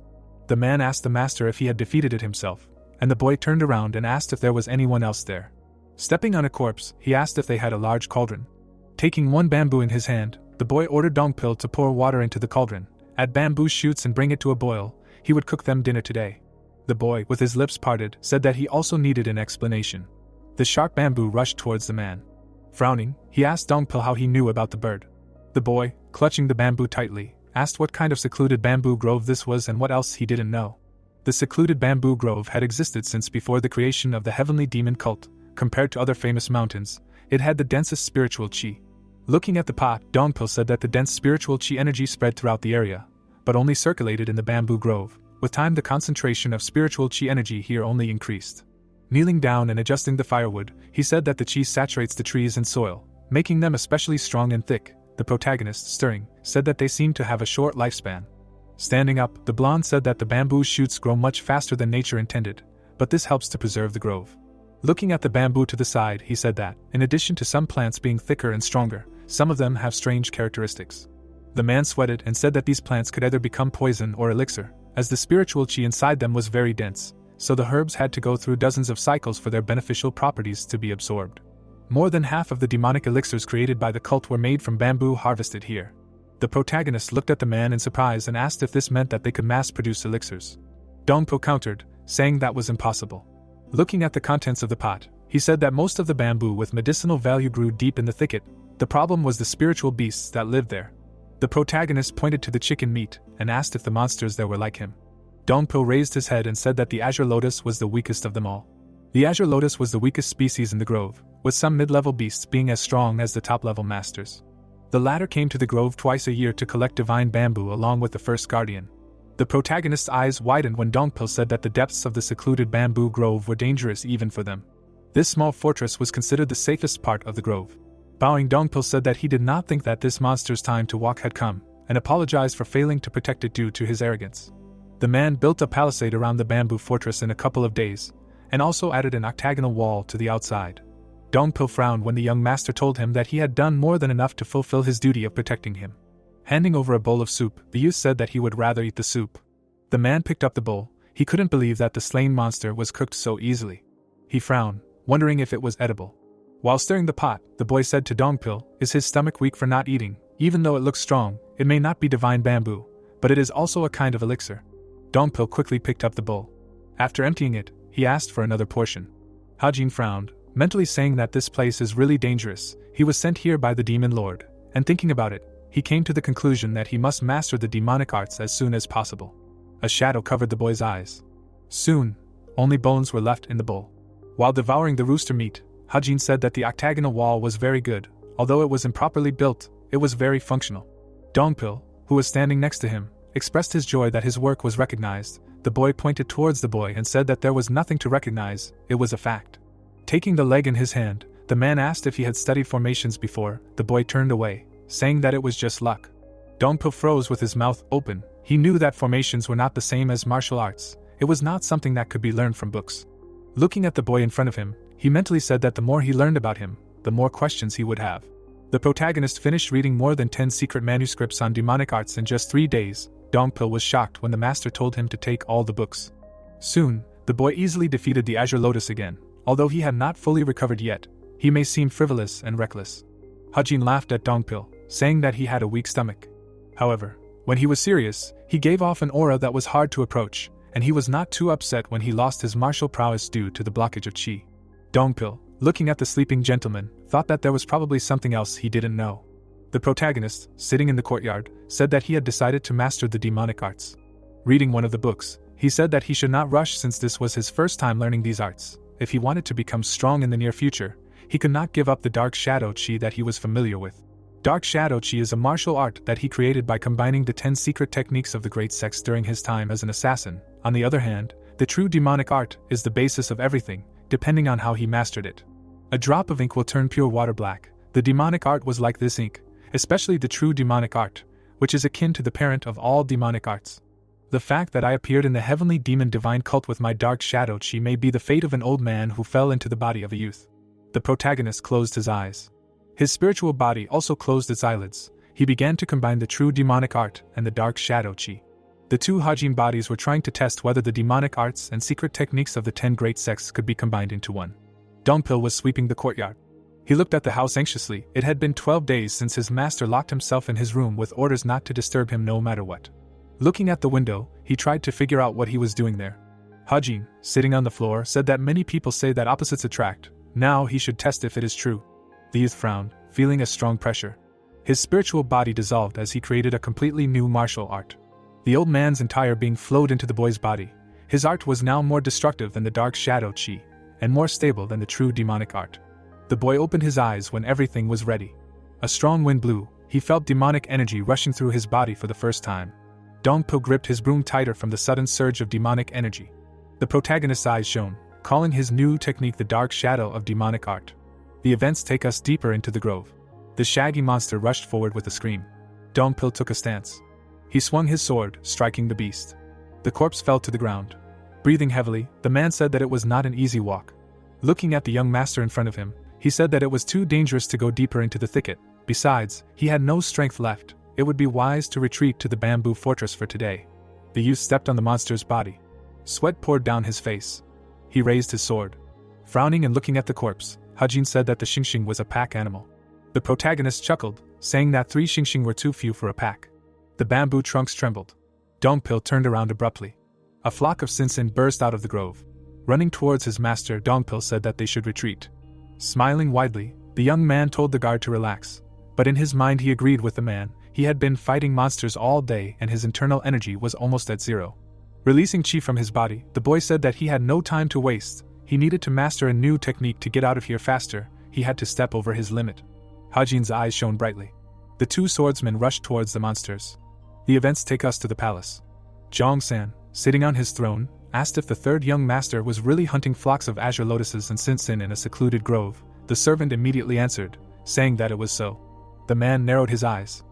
The man asked the master if he had defeated it himself, and the boy turned around and asked if there was anyone else there. Stepping on a corpse, he asked if they had a large cauldron. Taking one bamboo in his hand, the boy ordered Dongpil to pour water into the cauldron, add bamboo shoots and bring it to a boil. He would cook them dinner today. The boy, with his lips parted, said that he also needed an explanation. The sharp bamboo rushed towards the man. Frowning, he asked Dongpil how he knew about the bird. The boy, clutching the bamboo tightly, asked what kind of secluded bamboo grove this was and what else he didn't know. The secluded bamboo grove had existed since before the creation of the heavenly demon cult. Compared to other famous mountains, it had the densest spiritual chi. Looking at the pot, Dongpil said that the dense spiritual chi energy spread throughout the area, but only circulated in the bamboo grove. With time, the concentration of spiritual chi energy here only increased. Kneeling down and adjusting the firewood, he said that the chi saturates the trees and soil, making them especially strong and thick. The protagonist, stirring, said that they seemed to have a short lifespan. Standing up, the blonde said that the bamboo shoots grow much faster than nature intended, but this helps to preserve the grove. Looking at the bamboo to the side, he said that, in addition to some plants being thicker and stronger, some of them have strange characteristics. The man sweated and said that these plants could either become poison or elixir, as the spiritual chi inside them was very dense, so the herbs had to go through dozens of cycles for their beneficial properties to be absorbed. More than half of the demonic elixirs created by the cult were made from bamboo harvested here. The protagonist looked at the man in surprise and asked if this meant that they could mass-produce elixirs. Dongpil countered, saying that was impossible. Looking at the contents of the pot, he said that most of the bamboo with medicinal value grew deep in the thicket. The problem was the spiritual beasts that lived there. The protagonist pointed to the chicken meat and asked if the monsters there were like him. Dongpil raised his head and said that the azure lotus was the weakest of them all. The azure lotus was the weakest species in the grove, with some mid-level beasts being as strong as the top-level masters. The latter came to the grove twice a year to collect divine bamboo along with the first guardian. The protagonist's eyes widened when Dongpil said that the depths of the secluded bamboo grove were dangerous even for them. This small fortress was considered the safest part of the grove. Bowing, Dongpil said that he did not think that this monster's time to walk had come, and apologized for failing to protect it due to his arrogance. The man built a palisade around the bamboo fortress in a couple of days, and also added an octagonal wall to the outside. Dongpil frowned when the young master told him that he had done more than enough to fulfill his duty of protecting him. Handing over a bowl of soup, the youth said that he would rather eat the soup. The man picked up the bowl. He couldn't believe that the slain monster was cooked so easily. He frowned, wondering if it was edible. While stirring the pot, the boy said to Dongpil, "Is his stomach weak for not eating? Even though it looks strong, it may not be divine bamboo, but it is also a kind of elixir." Dongpil quickly picked up the bowl. After emptying it, he asked for another portion. Hajin frowned, mentally saying that this place is really dangerous. He was sent here by the demon lord, and thinking about it, he came to the conclusion that he must master the demonic arts as soon as possible. A shadow covered the boy's eyes. Soon, only bones were left in the bowl. While devouring the rooster meat, Hajin said that the octagonal wall was very good. Although it was improperly built, it was very functional. Dongpil, who was standing next to him, expressed his joy that his work was recognized. The boy pointed towards the boy and said that there was nothing to recognize, it was a fact. Taking the leg in his hand, the man asked if he had studied formations before. The boy turned away, saying that it was just luck. Dongpil froze with his mouth open. He knew that formations were not the same as martial arts. It was not something that could be learned from books. Looking at the boy in front of him, He mentally said that the more he learned about him, the more questions he would have. The protagonist finished reading more than 10 secret manuscripts on demonic arts in just 3 days. Dongpil was shocked when the master told him to take all the books. Soon, the boy easily defeated the Azure Lotus again. Although he had not fully recovered yet, he may seem frivolous and reckless. Hajin laughed at Dongpil, saying that he had a weak stomach. However, when he was serious, he gave off an aura that was hard to approach, and he was not too upset when he lost his martial prowess due to the blockage of qi. Dongpil, looking at the sleeping gentleman, thought that there was probably something else he didn't know. The protagonist, sitting in the courtyard, said that he had decided to master the demonic arts. Reading one of the books, he said that he should not rush since this was his first time learning these arts. If he wanted to become strong in the near future, he could not give up the dark shadow qi that he was familiar with. Dark shadow qi is a martial art that he created by combining the 10 secret techniques of the great sects during his time as an assassin. On the other hand, the true demonic art is the basis of everything, depending on how he mastered it. A drop of ink will turn pure water black. The demonic art was like this ink, especially the true demonic art, which is akin to the parent of all demonic arts. The fact that I appeared in the heavenly demon divine cult with my dark shadow qi may be the fate of an old man who fell into the body of a youth. The protagonist closed his eyes. His spiritual body also closed its eyelids. He began to combine the true demonic art and the dark shadow qi. The two Hajin bodies were trying to test whether the demonic arts and secret techniques of the 10 great sects could be combined into one. Dongpil was sweeping the courtyard. He looked at the house anxiously. It had been 12 days since his master locked himself in his room with orders not to disturb him no matter what. Looking at the window, he tried to figure out what he was doing there. Hajin, sitting on the floor, said that many people say that opposites attract. Now he should test if it is true. The youth frowned, feeling a strong pressure. His spiritual body dissolved as he created a completely new martial art. The old man's entire being flowed into the boy's body. His art was now more destructive than the dark shadow qi, and more stable than the true demonic art. The boy opened his eyes when everything was ready. A strong wind blew. He felt demonic energy rushing through his body for the first time. Dongpil gripped his broom tighter from the sudden surge of demonic energy. The protagonist's eyes shone, calling his new technique the dark shadow of demonic art. The events take us deeper into the grove. The shaggy monster rushed forward with a scream. Dongpil took a stance. He swung his sword, striking the beast. The corpse fell to the ground. Breathing heavily, the man said that it was not an easy walk. Looking at the young master in front of him, he said that it was too dangerous to go deeper into the thicket. Besides, he had no strength left. It would be wise to retreat to the bamboo fortress for today. The youth stepped on the monster's body. Sweat poured down his face. He raised his sword. Frowning and looking at the corpse, Hajin said that the Xingxing was a pack animal. The protagonist chuckled, saying that 3 Xingxing were too few for a pack. The bamboo trunks trembled. Dongpil turned around abruptly. A flock of Sinsin burst out of the grove. Running towards his master, Dongpil said that they should retreat. Smiling widely, the young man told the guard to relax. But in his mind he agreed with the man. He had been fighting monsters all day and his internal energy was almost at zero. Releasing qi from his body, the boy said that he had no time to waste. He needed to master a new technique to get out of here faster. He had to step over his limit. Hajin's eyes shone brightly. The 2 swordsmen rushed towards the monsters. The events take us to the palace. Zhongsan, sitting on his throne, asked if the 3rd young master was really hunting flocks of azure lotuses and Sinsin in a secluded grove. The servant immediately answered, saying that it was so. The man narrowed his eyes.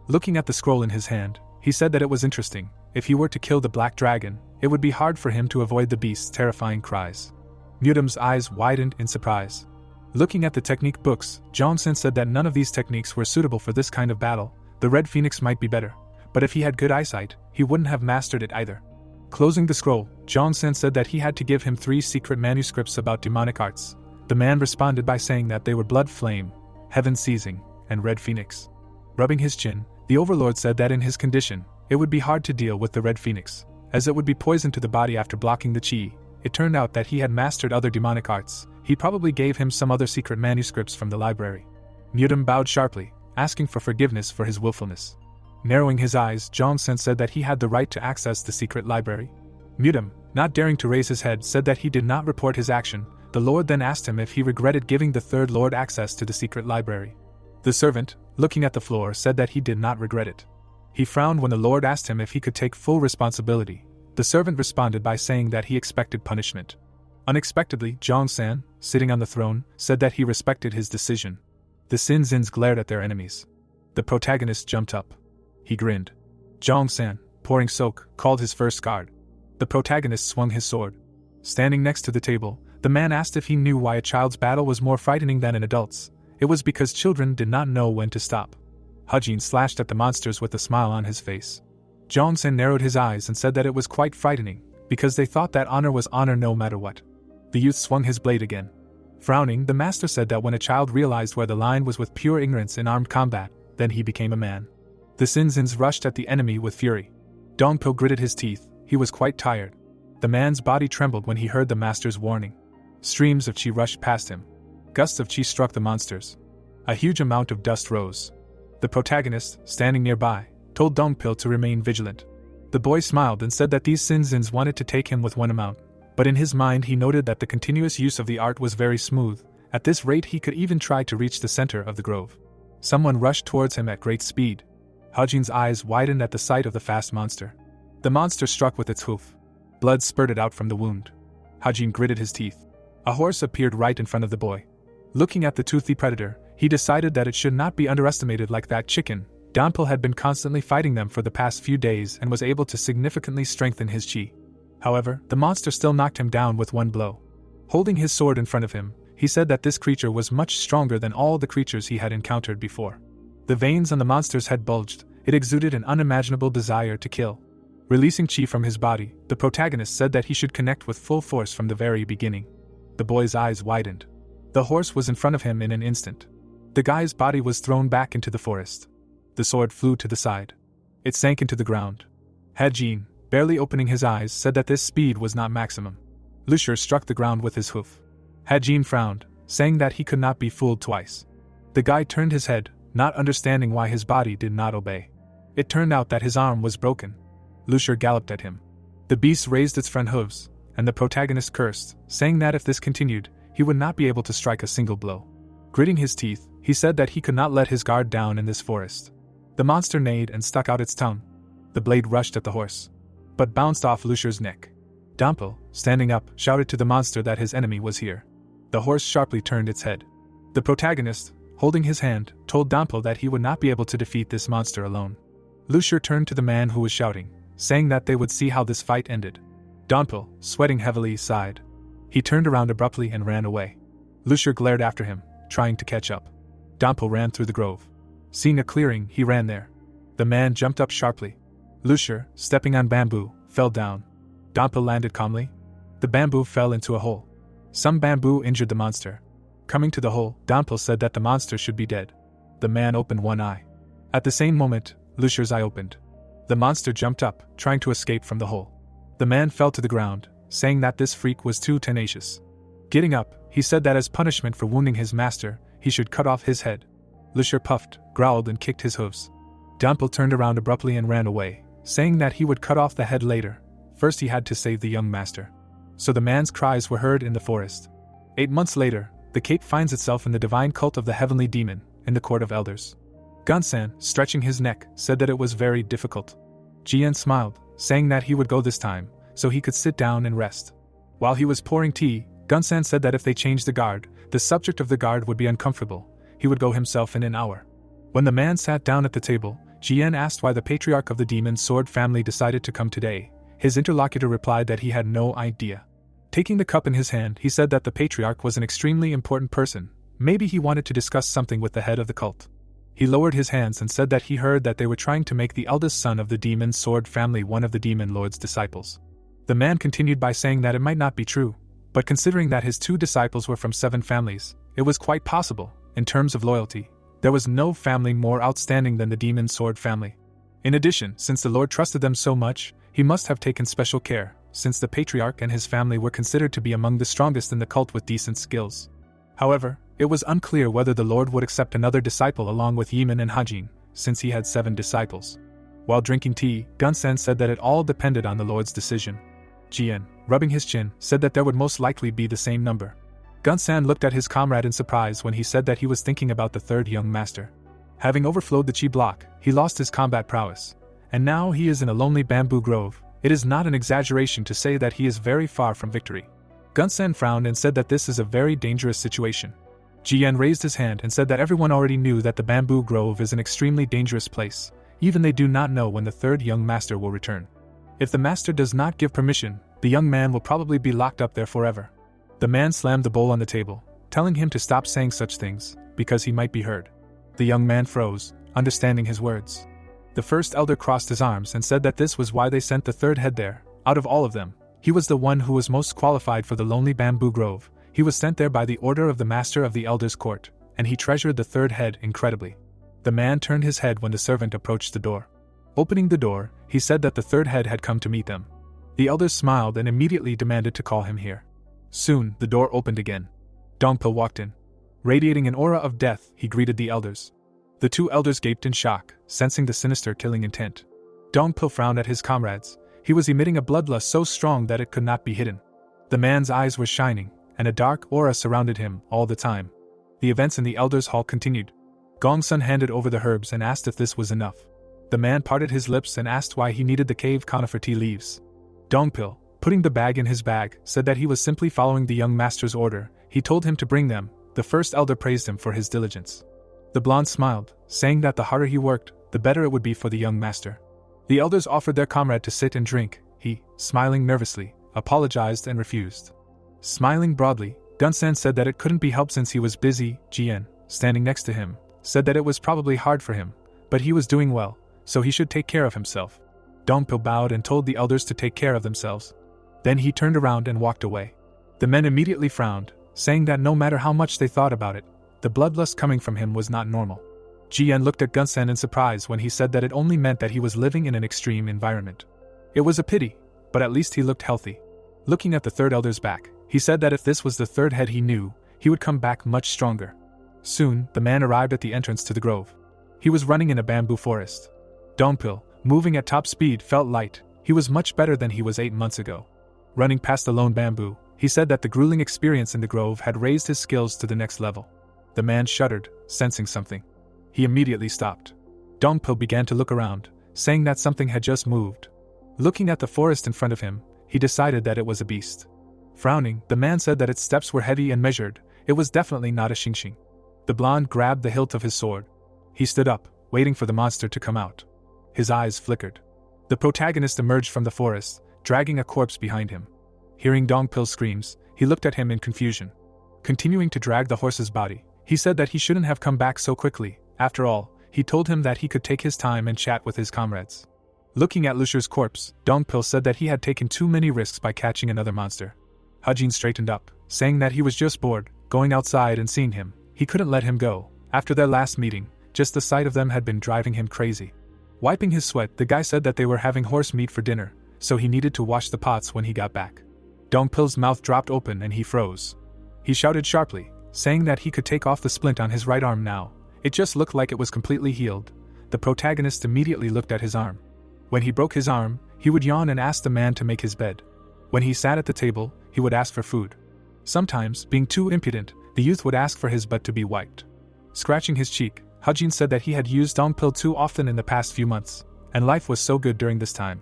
Looking at the scroll in his hand, he said that it was interesting. If he were to kill the black dragon, it would be hard for him to avoid the beast's terrifying cries. Mutam's eyes widened in surprise. Looking at the technique books, Zhongsan said that none of these techniques were suitable for this kind of battle. The red phoenix might be better, but if he had good eyesight, he wouldn't have mastered it either. Closing the scroll, Zhongsan said that he had to give him 3 secret manuscripts about demonic arts. The man responded by saying that they were Blood Flame, Heaven Seizing, and Red Phoenix. Rubbing his chin, the overlord said that in his condition, it would be hard to deal with the Red Phoenix, as it would be poison to the body after blocking the qi. It turned out that he had mastered other demonic arts. He probably gave him some other secret manuscripts from the library. Mutam bowed sharply, asking for forgiveness for his willfulness. Narrowing his eyes, Zhongsan said that he had the right to access the secret library. Mutam, not daring to raise his head, said that he did not report his action. The lord then asked him if he regretted giving the 3rd lord access to the secret library. The servant, looking at the floor, said that he did not regret it. He frowned when the lord asked him if he could take full responsibility. The servant responded by saying that he expected punishment. Unexpectedly, Zhongsan, sitting on the throne, said that he respected his decision. The Sinzins glared at their enemies. The protagonist jumped up. He grinned. Zhongsan, pouring soak, called his first guard. The protagonist swung his sword. Standing next to the table, The man asked if he knew why a child's battle was more frightening than an adult's. It was because children did not know when to stop. Hajin slashed at the monsters with a smile on his face. Jongsen narrowed his eyes and said that it was quite frightening, because they thought that honor was honor no matter what. The youth swung his blade again. Frowning, the master said that when a child realized where the line was with pure ignorance in armed combat, then he became a man. The Sinzins rushed at the enemy with fury. Dongpo gritted his teeth. He was quite tired. The man's body trembled when he heard the master's warning. Streams of chi rushed past him. Gusts of chi struck the monsters. A huge amount of dust rose. The protagonist, standing nearby, told Dongpo to remain vigilant. The boy smiled and said that these Sinzins wanted to take him with one amount, but in his mind he noted that the continuous use of the art was very smooth. At this rate he could even try to reach the center of the grove. Someone rushed towards him at great speed. Hajin's eyes widened at the sight of the fast monster. The monster struck with its hoof. Blood spurted out from the wound. Hajin gritted his teeth. A horse appeared right in front of the boy. Looking at the toothy predator, he decided that it should not be underestimated like that chicken. Donpil had been constantly fighting them for the past few days and was able to significantly strengthen his chi. However, the monster still knocked him down with one blow. Holding his sword in front of him, he said that this creature was much stronger than all the creatures he had encountered before. The veins on the monster's head bulged. It exuded an unimaginable desire to kill. Releasing chi from his body, the protagonist said that he should connect with full force from the very beginning. The boy's eyes widened. The horse was in front of him in an instant. The guy's body was thrown back into the forest. The sword flew to the side. It sank into the ground. Hajin, barely opening his eyes, said that this speed was not maximum. Lucier struck the ground with his hoof. Hajin frowned, saying that he could not be fooled twice. The guy turned his head, not understanding why his body did not obey. It turned out that his arm was broken. Lucier galloped at him. The beast raised its front hooves, and the protagonist cursed, saying that if this continued, he would not be able to strike a single blow. Gritting his teeth, he said that he could not let his guard down in this forest. The monster neighed and stuck out its tongue. The blade rushed at the horse, but bounced off Lucier's neck. Donpil, standing up, shouted to the monster that his enemy was here. The horse sharply turned its head. The protagonist, holding his hand, told Donpil that he would not be able to defeat this monster alone. Lucier turned to the man who was shouting, saying that they would see how this fight ended. Donpil, sweating heavily, sighed. He turned around abruptly and ran away. Lucier glared after him, trying to catch up. Donpil ran through the grove. Seeing a clearing, he ran there. The man jumped up sharply. Lucier, stepping on bamboo, fell down. Donpil landed calmly. The bamboo fell into a hole. Some bamboo injured the monster. Coming to the hole, Donpil said that the monster should be dead. The man opened one eye. At the same moment, Lucier's eye opened. The monster jumped up, trying to escape from the hole. The man fell to the ground, saying that this freak was too tenacious. Getting up, he said that as punishment for wounding his master, he should cut off his head. Lucier puffed, growled and kicked his hooves. Donpil turned around abruptly and ran away, saying that he would cut off the head later. First he had to save the young master. So the man's cries were heard in the forest. 8 months later, the cape finds itself in the divine cult of the heavenly demon, in the court of elders. Gunsan, stretching his neck, said that it was very difficult. Jian smiled, saying that he would go this time, so he could sit down and rest. While he was pouring tea, Gunsan said that if they changed the guard, the subject of the guard would be uncomfortable. He would go himself in an hour. When the man sat down at the table, Jian asked why the patriarch of the demon sword family decided to come today. His interlocutor replied that he had no idea. Taking the cup in his hand, he said that the patriarch was an extremely important person. Maybe he wanted to discuss something with the head of the cult. He lowered his hands and said that he heard that they were trying to make the eldest son of the demon sword family one of the demon lord's disciples. The man continued by saying that it might not be true, but considering that his 2 disciples were from 7 families, it was quite possible. In terms of loyalty, there was no family more outstanding than the demon sword family. In addition, since the Lord trusted them so much, he must have taken special care, since the patriarch and his family were considered to be among the strongest in the cult with decent skills. However, it was unclear whether the Lord would accept another disciple along with Yimin and Hajin, since he had 7 disciples. While drinking tea, Gunsan said that it all depended on the Lord's decision. Jian, rubbing his chin, said that there would most likely be the same number. Gunsan looked at his comrade in surprise when he said that he was thinking about the 3rd young master. Having overflowed the chi block, he lost his combat prowess, and now he is in a lonely bamboo grove. It is not an exaggeration to say that he is very far from victory. Gunsan frowned and said that this is a very dangerous situation. Jian raised his hand and said that everyone already knew that the bamboo grove is an extremely dangerous place. Even they do not know when the 3rd young master will return. If the master does not give permission, the young man will probably be locked up there forever. The man slammed the bowl on the table, telling him to stop saying such things, because he might be heard. The young man froze, understanding his words. The first elder crossed his arms and said that this was why they sent the third head there. Out of all of them, he was the one who was most qualified for the lonely bamboo grove. He was sent there by the order of the master of the elders' court, and he treasured the third head incredibly. The man turned his head when the servant approached the door. Opening the door, he said that the third head had come to meet them. The elders smiled and immediately demanded to call him here. Soon, the door opened again. Dongpil walked in. Radiating an aura of death, he greeted the elders. The two elders gaped in shock, sensing the sinister killing intent. Dongpil frowned at his comrades. He was emitting a bloodlust so strong that it could not be hidden. The man's eyes were shining, and a dark aura surrounded him all the time. The events in the elders' hall continued. Gongsun handed over the herbs and asked if this was enough. The man parted his lips and asked why he needed the cave conifer tea leaves. Dongpil, putting the bag in his bag, said that he was simply following the young master's order. He told him to bring them. The first elder praised him for his diligence. The blonde smiled, saying that the harder he worked, the better it would be for the young master. The elders offered their comrade to sit and drink. He, smiling nervously, apologized and refused. Smiling broadly, Dunsan said that it couldn't be helped since he was busy. Jian, standing next to him, said that it was probably hard for him, but he was doing well, so he should take care of himself. Dongpil bowed and told the elders to take care of themselves. Then he turned around and walked away. The men immediately frowned, saying that no matter how much they thought about it, the bloodlust coming from him was not normal. Jian looked at Gunsan in surprise when he said that it only meant that he was living in an extreme environment. It was a pity, but at least he looked healthy. Looking at the third elder's back, he said that if this was the third head he knew, he would come back much stronger. Soon, the man arrived at the entrance to the grove. He was running in a bamboo forest. Dongpil, moving at top speed, felt light. He was much better than he was 8 months ago. Running past the lone bamboo, he said that the grueling experience in the grove had raised his skills to the next level. The man shuddered, sensing something. He immediately stopped. Dongpil began to look around, saying that something had just moved. Looking at the forest in front of him, he decided that it was a beast. Frowning, the man said that its steps were heavy and measured. It was definitely not a xingxing. The blonde grabbed the hilt of his sword. He stood up, waiting for the monster to come out. His eyes flickered. The protagonist emerged from the forest, dragging a corpse behind him. Hearing Dongpil's screams, he looked at him in confusion. Continuing to drag the horse's body, he said that he shouldn't have come back so quickly. After all, he told him that he could take his time and chat with his comrades. Looking at Lusher's corpse, Dongpil said that he had taken too many risks by catching another monster. Hajin straightened up, saying that he was just bored, going outside and seeing him. He couldn't let him go. After their last meeting, just the sight of them had been driving him crazy. Wiping his sweat, the guy said that they were having horse meat for dinner, so he needed to wash the pots when he got back. Dongpil's mouth dropped open and he froze. He shouted sharply, saying that he could take off the splint on his right arm now. It just looked like it was completely healed. The protagonist immediately looked at his arm. When he broke his arm, he would yawn and ask the man to make his bed. When he sat at the table, he would ask for food. Sometimes, being too impudent, the youth would ask for his butt to be wiped. Scratching his cheek, Hajin said that he had used Dongpil too often in the past few months, and life was so good during this time.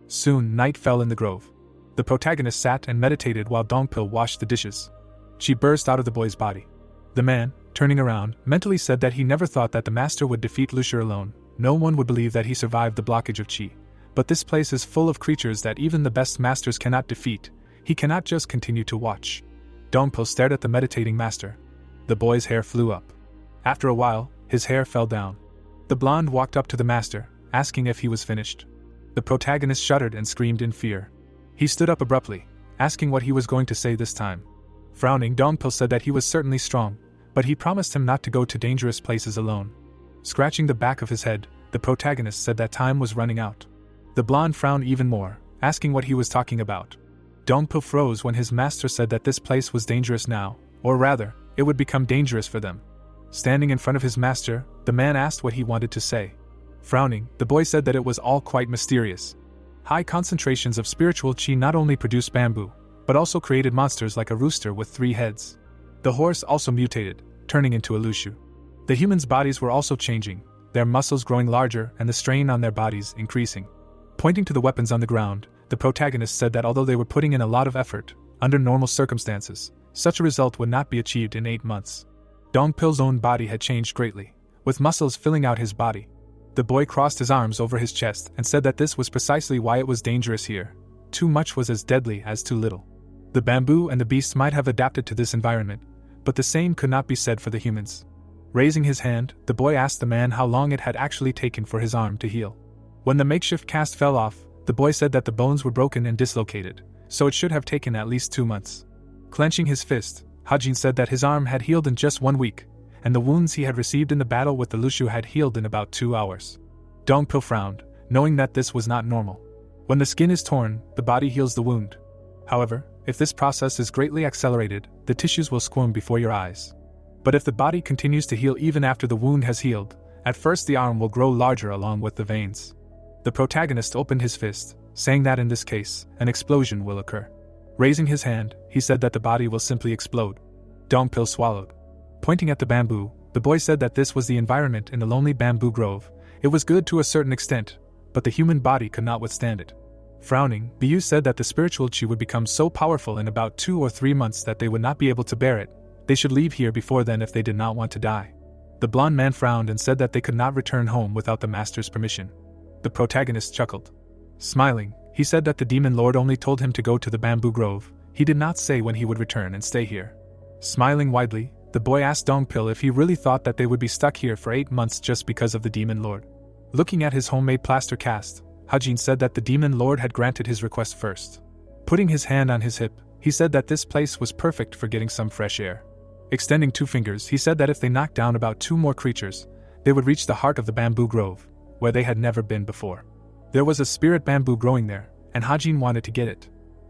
Soon, night fell in the grove. The protagonist sat and meditated while Dongpil washed the dishes. She burst out of the boy's body. The man, turning around, mentally said that he never thought that the master would defeat Lusher alone. No one would believe that he survived the blockage of chi. But this place is full of creatures that even the best masters cannot defeat. He cannot just continue to watch. Dongpil stared at the meditating master. The boy's hair flew up. After a while, his hair fell down. The blonde walked up to the master, asking if he was finished. The protagonist shuddered and screamed in fear. He stood up abruptly, asking what he was going to say this time. Frowning, Dongpil said that he was certainly strong, but he promised him not to go to dangerous places alone. Scratching the back of his head, the protagonist said that time was running out. The blonde frowned even more, asking what he was talking about. Dongpil froze when his master said that this place was dangerous now, or rather, it would become dangerous for them. Standing in front of his master, the man asked what he wanted to say. Frowning, the boy said that it was all quite mysterious. High concentrations of spiritual chi not only produced bamboo, but also created monsters like a rooster with 3 heads. The horse also mutated, turning into a Lushu. The humans' bodies were also changing, their muscles growing larger and the strain on their bodies increasing. Pointing to the weapons on the ground, the protagonist said that although they were putting in a lot of effort, under normal circumstances, such a result would not be achieved in 8 months. Dongpil's own body had changed greatly, with muscles filling out his body. The boy crossed his arms over his chest and said that this was precisely why it was dangerous here. Too much was as deadly as too little. The bamboo and the beasts might have adapted to this environment, but the same could not be said for the humans. Raising his hand, the boy asked the man how long it had actually taken for his arm to heal. When the makeshift cast fell off, the boy said that the bones were broken and dislocated, so it should have taken at least 2 months. Clenching his fist, Hajin said that his arm had healed in just 1 week, and the wounds he had received in the battle with the Lushu had healed in about 2 hours. Dongpil frowned, knowing that this was not normal. When the skin is torn, the body heals the wound. However, if this process is greatly accelerated, the tissues will squirm before your eyes. But if the body continues to heal even after the wound has healed, at first the arm will grow larger along with the veins. The protagonist opened his fist, saying that in this case, an explosion will occur. Raising his hand, he said that the body will simply explode. Dongpil swallowed. Pointing at the bamboo, the boy said that this was the environment in the lonely bamboo grove. It was good to a certain extent, but the human body could not withstand it. Frowning, Biu said that the spiritual chi would become so powerful in about 2 or 3 months that they would not be able to bear it. They should leave here before then if they did not want to die. The blonde man frowned and said that they could not return home without the master's permission. The protagonist chuckled. Smiling, he said that the demon lord only told him to go to the bamboo grove. He did not say when he would return and stay here. Smiling widely, the boy asked Dongpil if he really thought that they would be stuck here for 8 months just because of the demon lord. Looking at his homemade plaster cast, Hajin said that the demon lord had granted his request first. Putting his hand on his hip, he said that this place was perfect for getting some fresh air. Extending 2 fingers, he said that if they knocked down about 2 more creatures, they would reach the heart of the bamboo grove, where they had never been before. There was a spirit bamboo growing there, and Hajin wanted to get it.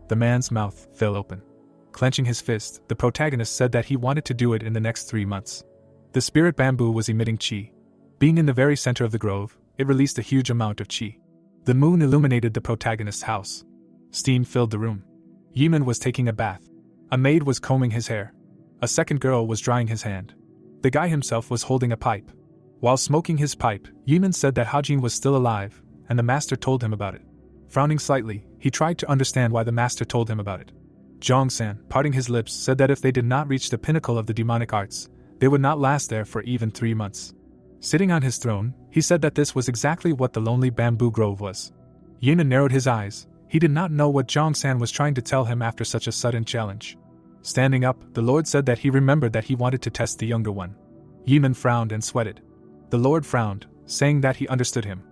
The man's mouth fell open. Clenching his fist, the protagonist said that he wanted to do it in the next 3 months. The spirit bamboo was emitting chi. Being in the very center of the grove, it released a huge amount of chi. The moon illuminated the protagonist's house. Steam filled the room. Yeman was taking a bath. A maid was combing his hair. A second girl was drying his hand. The guy himself was holding a pipe. While smoking his pipe, Yeman said that Hajin was still alive, and the master told him about it. Frowning slightly, he tried to understand why the master told him about it. Zhong-san, parting his lips, said that if they did not reach the pinnacle of the demonic arts, they would not last there for even 3 months. Sitting on his throne, he said that this was exactly what the lonely bamboo grove was. Yeman narrowed his eyes. He did not know what Zhong-san was trying to tell him after such a sudden challenge. Standing up, the Lord said that he remembered that he wanted to test the younger one. Yeman frowned and sweated. The Lord frowned, saying that he understood him.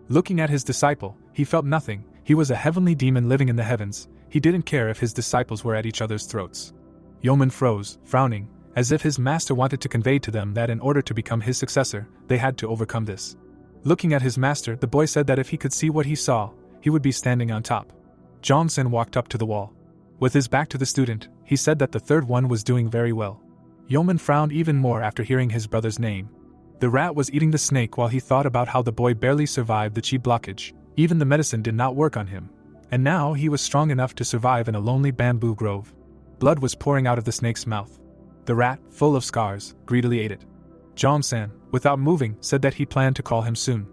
Looking at his disciple, he felt nothing. He was a heavenly demon living in the heavens. He didn't care if his disciples were at each other's throats. Yeman froze, frowning, as if his master wanted to convey to them that in order to become his successor, they had to overcome this. Looking at his master, the boy said that if he could see what he saw, he would be standing on top. Zhong-san walked up to the wall. With his back to the student, he said that the third one was doing very well. Yeman frowned even more after hearing his brother's name. The rat was eating the snake while he thought about how the boy barely survived the chi blockage. Even the medicine did not work on him. And now he was strong enough to survive in a lonely bamboo grove. Blood was pouring out of the snake's mouth. The rat, full of scars, greedily ate it. Zhong-san, without moving, said that he planned to call him soon.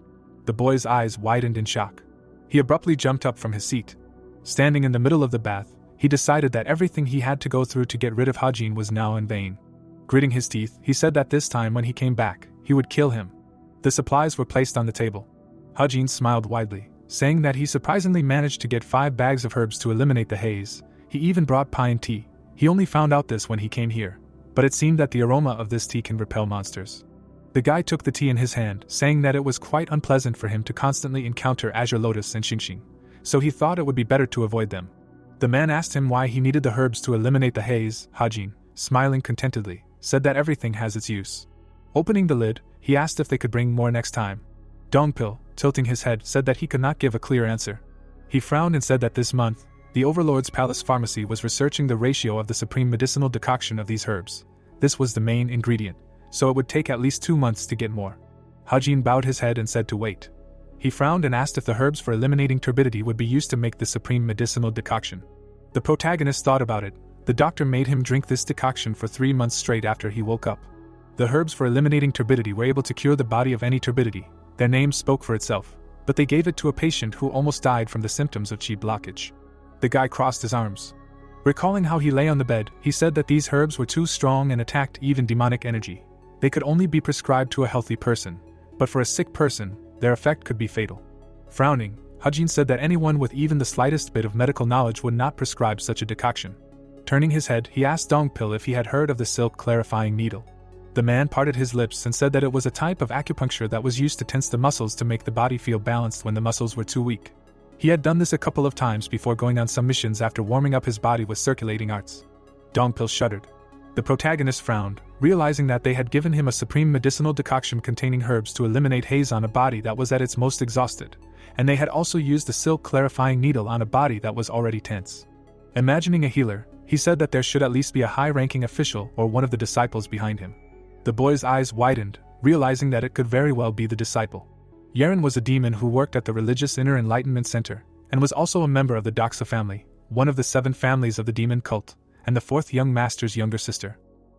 The boy's eyes widened in shock. He abruptly jumped up from his seat. Standing in the middle of the bath, he decided that everything he had to go through to get rid of Hajin was now in vain. Gritting his teeth, he said that this time when he came back, he would kill him. The supplies were placed on the table. Hajin smiled widely, saying that he surprisingly managed to get 5 bags of herbs to eliminate the haze. He even brought pine tea. He only found out this when he came here, but it seemed that the aroma of this tea can repel monsters. The guy took the tea in his hand, saying that it was quite unpleasant for him to constantly encounter Azure Lotus and Xingxing, so he thought it would be better to avoid them. The man asked him why he needed the herbs to eliminate the haze. Hajin, smiling contentedly, said that everything has its use. Opening the lid, he asked if they could bring more next time. Dongpil, tilting his head, said that he could not give a clear answer. He frowned and said that this month, the Overlord's Palace Pharmacy was researching the ratio of the supreme medicinal decoction of these herbs. This was the main ingredient, so it would take at least 2 months to get more. Hajin bowed his head and said to wait. He frowned and asked if the herbs for eliminating turbidity would be used to make the supreme medicinal decoction. The protagonist thought about it. The doctor made him drink this decoction for 3 months straight after he woke up. The herbs for eliminating turbidity were able to cure the body of any turbidity. Their name spoke for itself, but they gave it to a patient who almost died from the symptoms of chi blockage. The guy crossed his arms. Recalling how he lay on the bed, he said that these herbs were too strong and attacked even demonic energy. They could only be prescribed to a healthy person, but for a sick person, their effect could be fatal. Frowning, Hajin said that anyone with even the slightest bit of medical knowledge would not prescribe such a decoction. Turning his head, he asked Dongpil if he had heard of the silk clarifying needle. The man parted his lips and said that it was a type of acupuncture that was used to tense the muscles to make the body feel balanced when the muscles were too weak. He had done this a couple of times before going on some missions after warming up his body with circulating arts. Dongpil shuddered. The protagonist frowned, realizing that they had given him a supreme medicinal decoction containing herbs to eliminate haze on a body that was at its most exhausted, and they had also used the silk clarifying needle on a body that was already tense. Imagining a healer, he said that there should at least be a high-ranking official or one of the disciples behind him. The boy's eyes widened, realizing that it could very well be the disciple. Yeren was a demon who worked at the Religious Inner Enlightenment Center, and was also a member of the Doxa family, one of the 7 families of the demon cult, and the 4th young master's younger sister.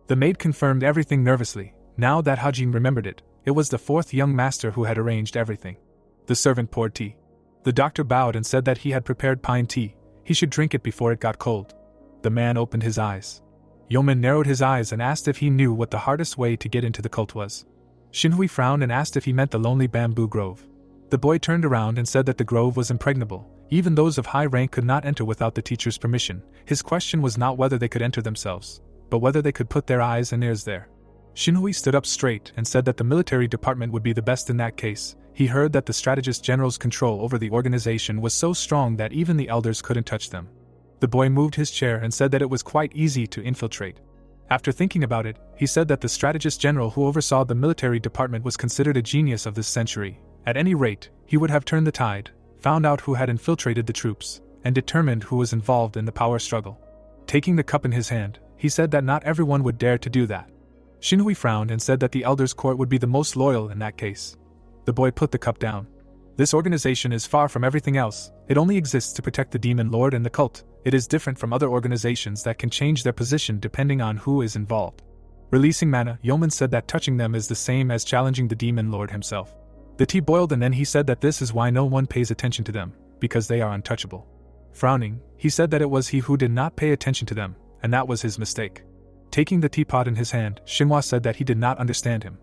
The maid confirmed everything nervously. Now that Hajin remembered it, it was the 4th young master who had arranged everything. The servant poured tea. The doctor bowed and said that he had prepared pine tea. He should drink it before it got cold. The man opened his eyes. Yeoman narrowed his eyes and asked if he knew what the hardest way to get into the cult was. Shinhui frowned and asked if he meant the lonely bamboo grove. The boy turned around and said that the grove was impregnable. Even those of high rank could not enter without the teacher's permission. His question was not whether they could enter themselves, but whether they could put their eyes and ears there. Shinhui stood up straight and said that the military department would be the best in that case. He heard that the strategist general's control over the organization was so strong that even the elders couldn't touch them. The boy moved his chair and said that it was quite easy to infiltrate. After thinking about it, he said that the strategist general who oversaw the military department was considered a genius of this century. At any rate, he would have turned the tide, found out who had infiltrated the troops, and determined who was involved in the power struggle. Taking the cup in his hand, he said that not everyone would dare to do that. Shinhui frowned and said that the elders' court would be the most loyal in that case. The boy put the cup down. This organization is far from everything else. It only exists to protect the demon lord and the cult. It is different from other organizations that can change their position depending on who is involved. Releasing mana, Yeoman said that touching them is the same as challenging the demon lord himself. The tea boiled and then he said that this is why no one pays attention to them, because they are untouchable. Frowning, he said that it was he who did not pay attention to them, and that was his mistake. Taking the teapot in his hand, Xinhua said that he did not understand him.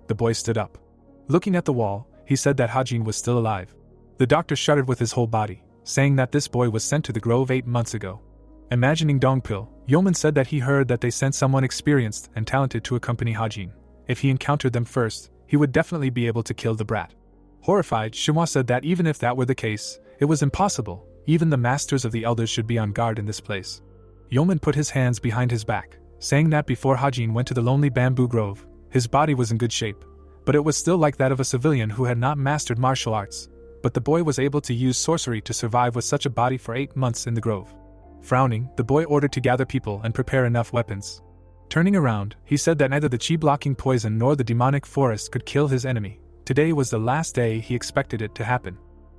The boy stood up. Looking at the wall, he said that Hajin was still alive. The doctor shuddered with his whole body, saying that this boy was sent to the grove 8 months ago. Imagining Dongpil, Yeoman said that he heard that they sent someone experienced and talented to accompany Hajin. If he encountered them first, he would definitely be able to kill the brat. Horrified, Xinhua said that even if that were the case, it was impossible. Even the masters of the elders should be on guard in this place. Yeoman put his hands behind his back, saying that before Hajin went to the lonely bamboo grove, his body was in good shape, but it was still like that of a civilian who had not mastered martial arts. But the boy was able to use sorcery to survive with such a body for 8 months in the grove. Frowning, the boy ordered to gather people and prepare enough weapons. Turning around, he said that neither the chi-blocking poison nor the demonic forest could kill his enemy. Today was the last day he expected it to happen.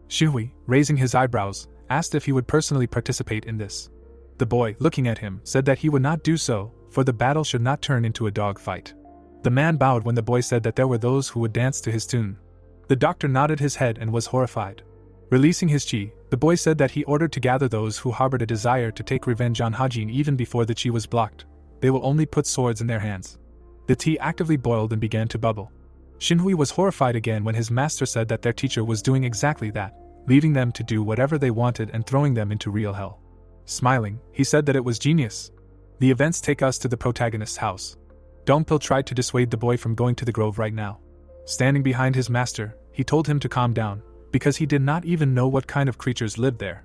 Shinhui, raising his eyebrows, asked if he would personally participate in this. The boy, looking at him, said that he would not do so, for the battle should not turn into a dog fight. The man bowed when the boy said that there were those who would dance to his tune. The doctor nodded his head and was horrified. Releasing his chi, the boy said that he ordered to gather those who harbored a desire to take revenge on Hajin even before the chi was blocked. They will only put swords in their hands. The tea actively boiled and began to bubble. Shinhui was horrified again when his master said that their teacher was doing exactly that, leaving them to do whatever they wanted and throwing them into real hell. Smiling, he said that it was genius. The events take us to the protagonist's house. Dongpil tried to dissuade the boy from going to the grove right now. Standing behind his master, he told him to calm down, because he did not even know what kind of creatures lived there.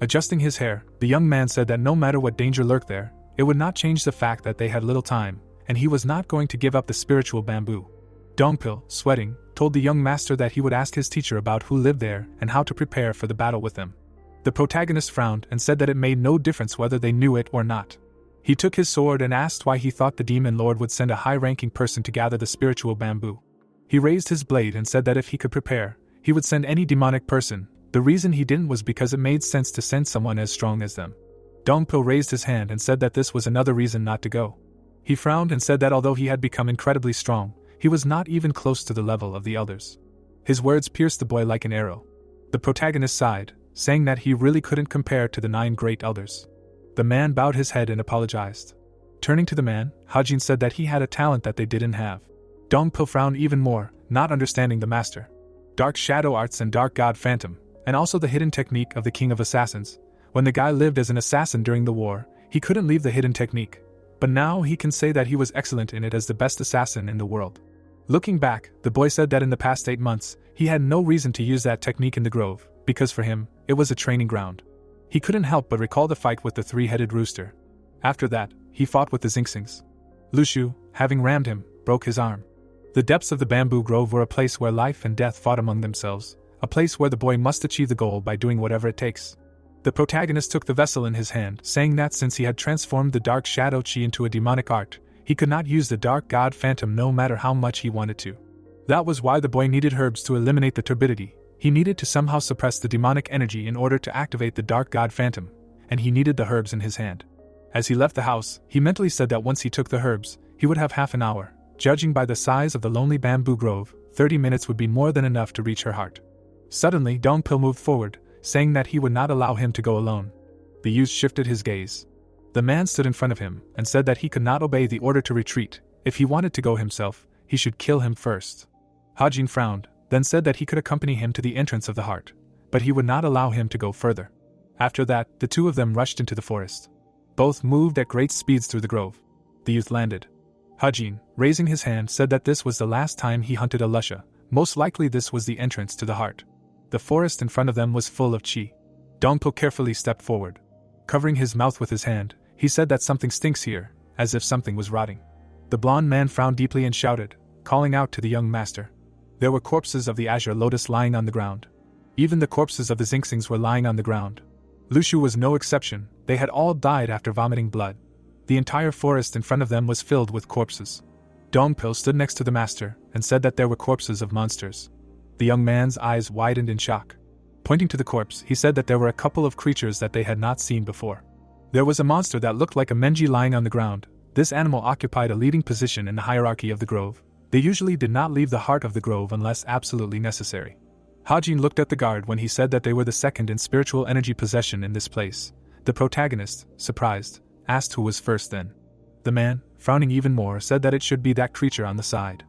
Adjusting his hair, the young man said that no matter what danger lurked there, it would not change the fact that they had little time, and he was not going to give up the spiritual bamboo. Dongpil, sweating, told the young master that he would ask his teacher about who lived there and how to prepare for the battle with them. The protagonist frowned and said that it made no difference whether they knew it or not. He took his sword and asked why he thought the demon lord would send a high-ranking person to gather the spiritual bamboo. He raised his blade and said that if he could prepare, he would send any demonic person. The reason he didn't was because it made sense to send someone as strong as them. Dongpil raised his hand and said that this was another reason not to go. He frowned and said that although he had become incredibly strong, he was not even close to the level of the elders. His words pierced the boy like an arrow. The protagonist sighed, saying that he really couldn't compare to the 9 great elders. The man bowed his head and apologized. Turning to the man, Hajin said that he had a talent that they didn't have. Dongpil frowned even more, not understanding the master. Dark shadow arts and dark god phantom, and also the hidden technique of the king of assassins. When the guy lived as an assassin during the war, He couldn't leave the hidden technique, but now he can say that he was excellent in it as the best assassin in the world. Looking back, the boy said that in the past 8 months, he had no reason to use that technique in the grove, because for him, it was a training ground. He couldn't help but recall the fight with the 3-headed rooster. After that, he fought with the Xingxings. Lushu, having rammed him, broke his arm. The depths of the bamboo grove were a place where life and death fought among themselves, a place where the boy must achieve the goal by doing whatever it takes. The protagonist took the vessel in his hand, saying that since he had transformed the dark shadow chi into a demonic art, he could not use the dark god phantom no matter how much he wanted to. That was why the boy needed herbs to eliminate the turbidity. He needed to somehow suppress the demonic energy in order to activate the dark god phantom, and he needed the herbs in his hand. As he left the house, he mentally said that once he took the herbs, he would have half an hour. Judging by the size of the lonely bamboo grove, 30 minutes would be more than enough to reach her heart. Suddenly, Dongpil moved forward, saying that he would not allow him to go alone. The youth shifted his gaze. The man stood in front of him and said that he could not obey the order to retreat. If he wanted to go himself, he should kill him first. Hajin frowned, then said that he could accompany him to the entrance of the heart, but he would not allow him to go further. After that, the two of them rushed into the forest. Both moved at great speeds through the grove. The youth landed. Hajin, raising his hand, said that this was the last time he hunted a lusha. Most likely this was the entrance to the heart. The forest in front of them was full of chi. Dongpo carefully stepped forward. Covering his mouth with his hand, he said that something stinks here, as if something was rotting. The blond man frowned deeply and shouted, calling out to the young master. There were corpses of the azure lotus lying on the ground. Even the corpses of the Xingxings were lying on the ground. Lushu was no exception, they had all died after vomiting blood. The entire forest in front of them was filled with corpses. Dongpil stood next to the master and said that there were corpses of monsters. The young man's eyes widened in shock. Pointing to the corpse, he said that there were a couple of creatures that they had not seen before. There was a monster that looked like a menji lying on the ground. This animal occupied a leading position in the hierarchy of the grove. They usually did not leave the heart of the grove unless absolutely necessary. Hajin looked at the guard when he said that they were the second in spiritual energy possession in this place. The protagonist, surprised, asked who was first then. The man, frowning even more, said that it should be that creature on the side.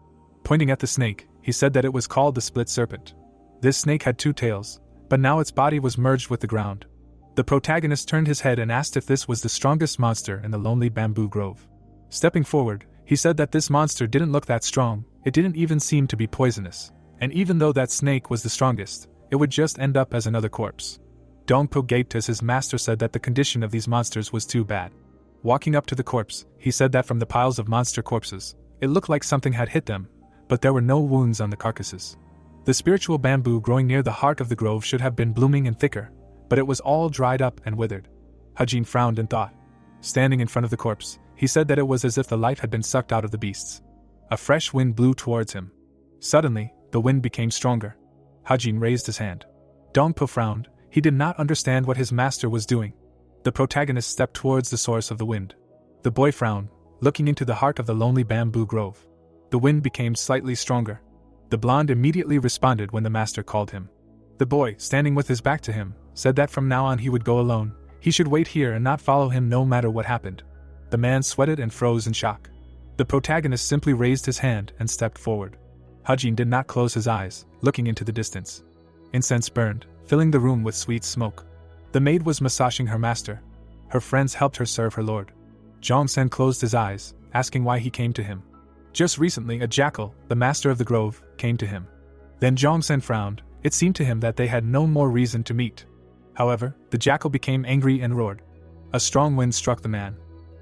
Pointing at the snake, he said that it was called the split serpent. This snake had 2 tails, but now its body was merged with the ground. The protagonist turned his head and asked if this was the strongest monster in the lonely bamboo grove. Stepping forward, he said that this monster didn't look that strong, it didn't even seem to be poisonous, and even though that snake was the strongest, it would just end up as another corpse. Dongpo gaped as his master said that the condition of these monsters was too bad. Walking up to the corpse, he said that from the piles of monster corpses, it looked like something had hit them, but there were no wounds on the carcasses. The spiritual bamboo growing near the heart of the grove should have been blooming and thicker, but it was all dried up and withered. Hajin frowned and thought. Standing in front of the corpse, he said that it was as if the life had been sucked out of the beasts. A fresh wind blew towards him. Suddenly, the wind became stronger. Hajin raised his hand. Dongpo frowned, he did not understand what his master was doing. The protagonist stepped towards the source of the wind. The boy frowned, looking into the heart of the lonely bamboo grove. The wind became slightly stronger. The blonde immediately responded when the master called him. The boy, standing with his back to him, said that from now on he would go alone. He should wait here and not follow him no matter what happened. The man sweated and froze in shock. The protagonist simply raised his hand and stepped forward. Hajin did not close his eyes, looking into the distance. Incense burned, filling the room with sweet smoke. The maid was massaging her master. Her friends helped her serve her lord. Zhongsen closed his eyes, asking why he came to him. Just recently a jackal, the master of the grove, came to him. Then Zhongsen frowned. It seemed to him that they had no more reason to meet. However, the jackal became angry and roared. A strong wind struck the man.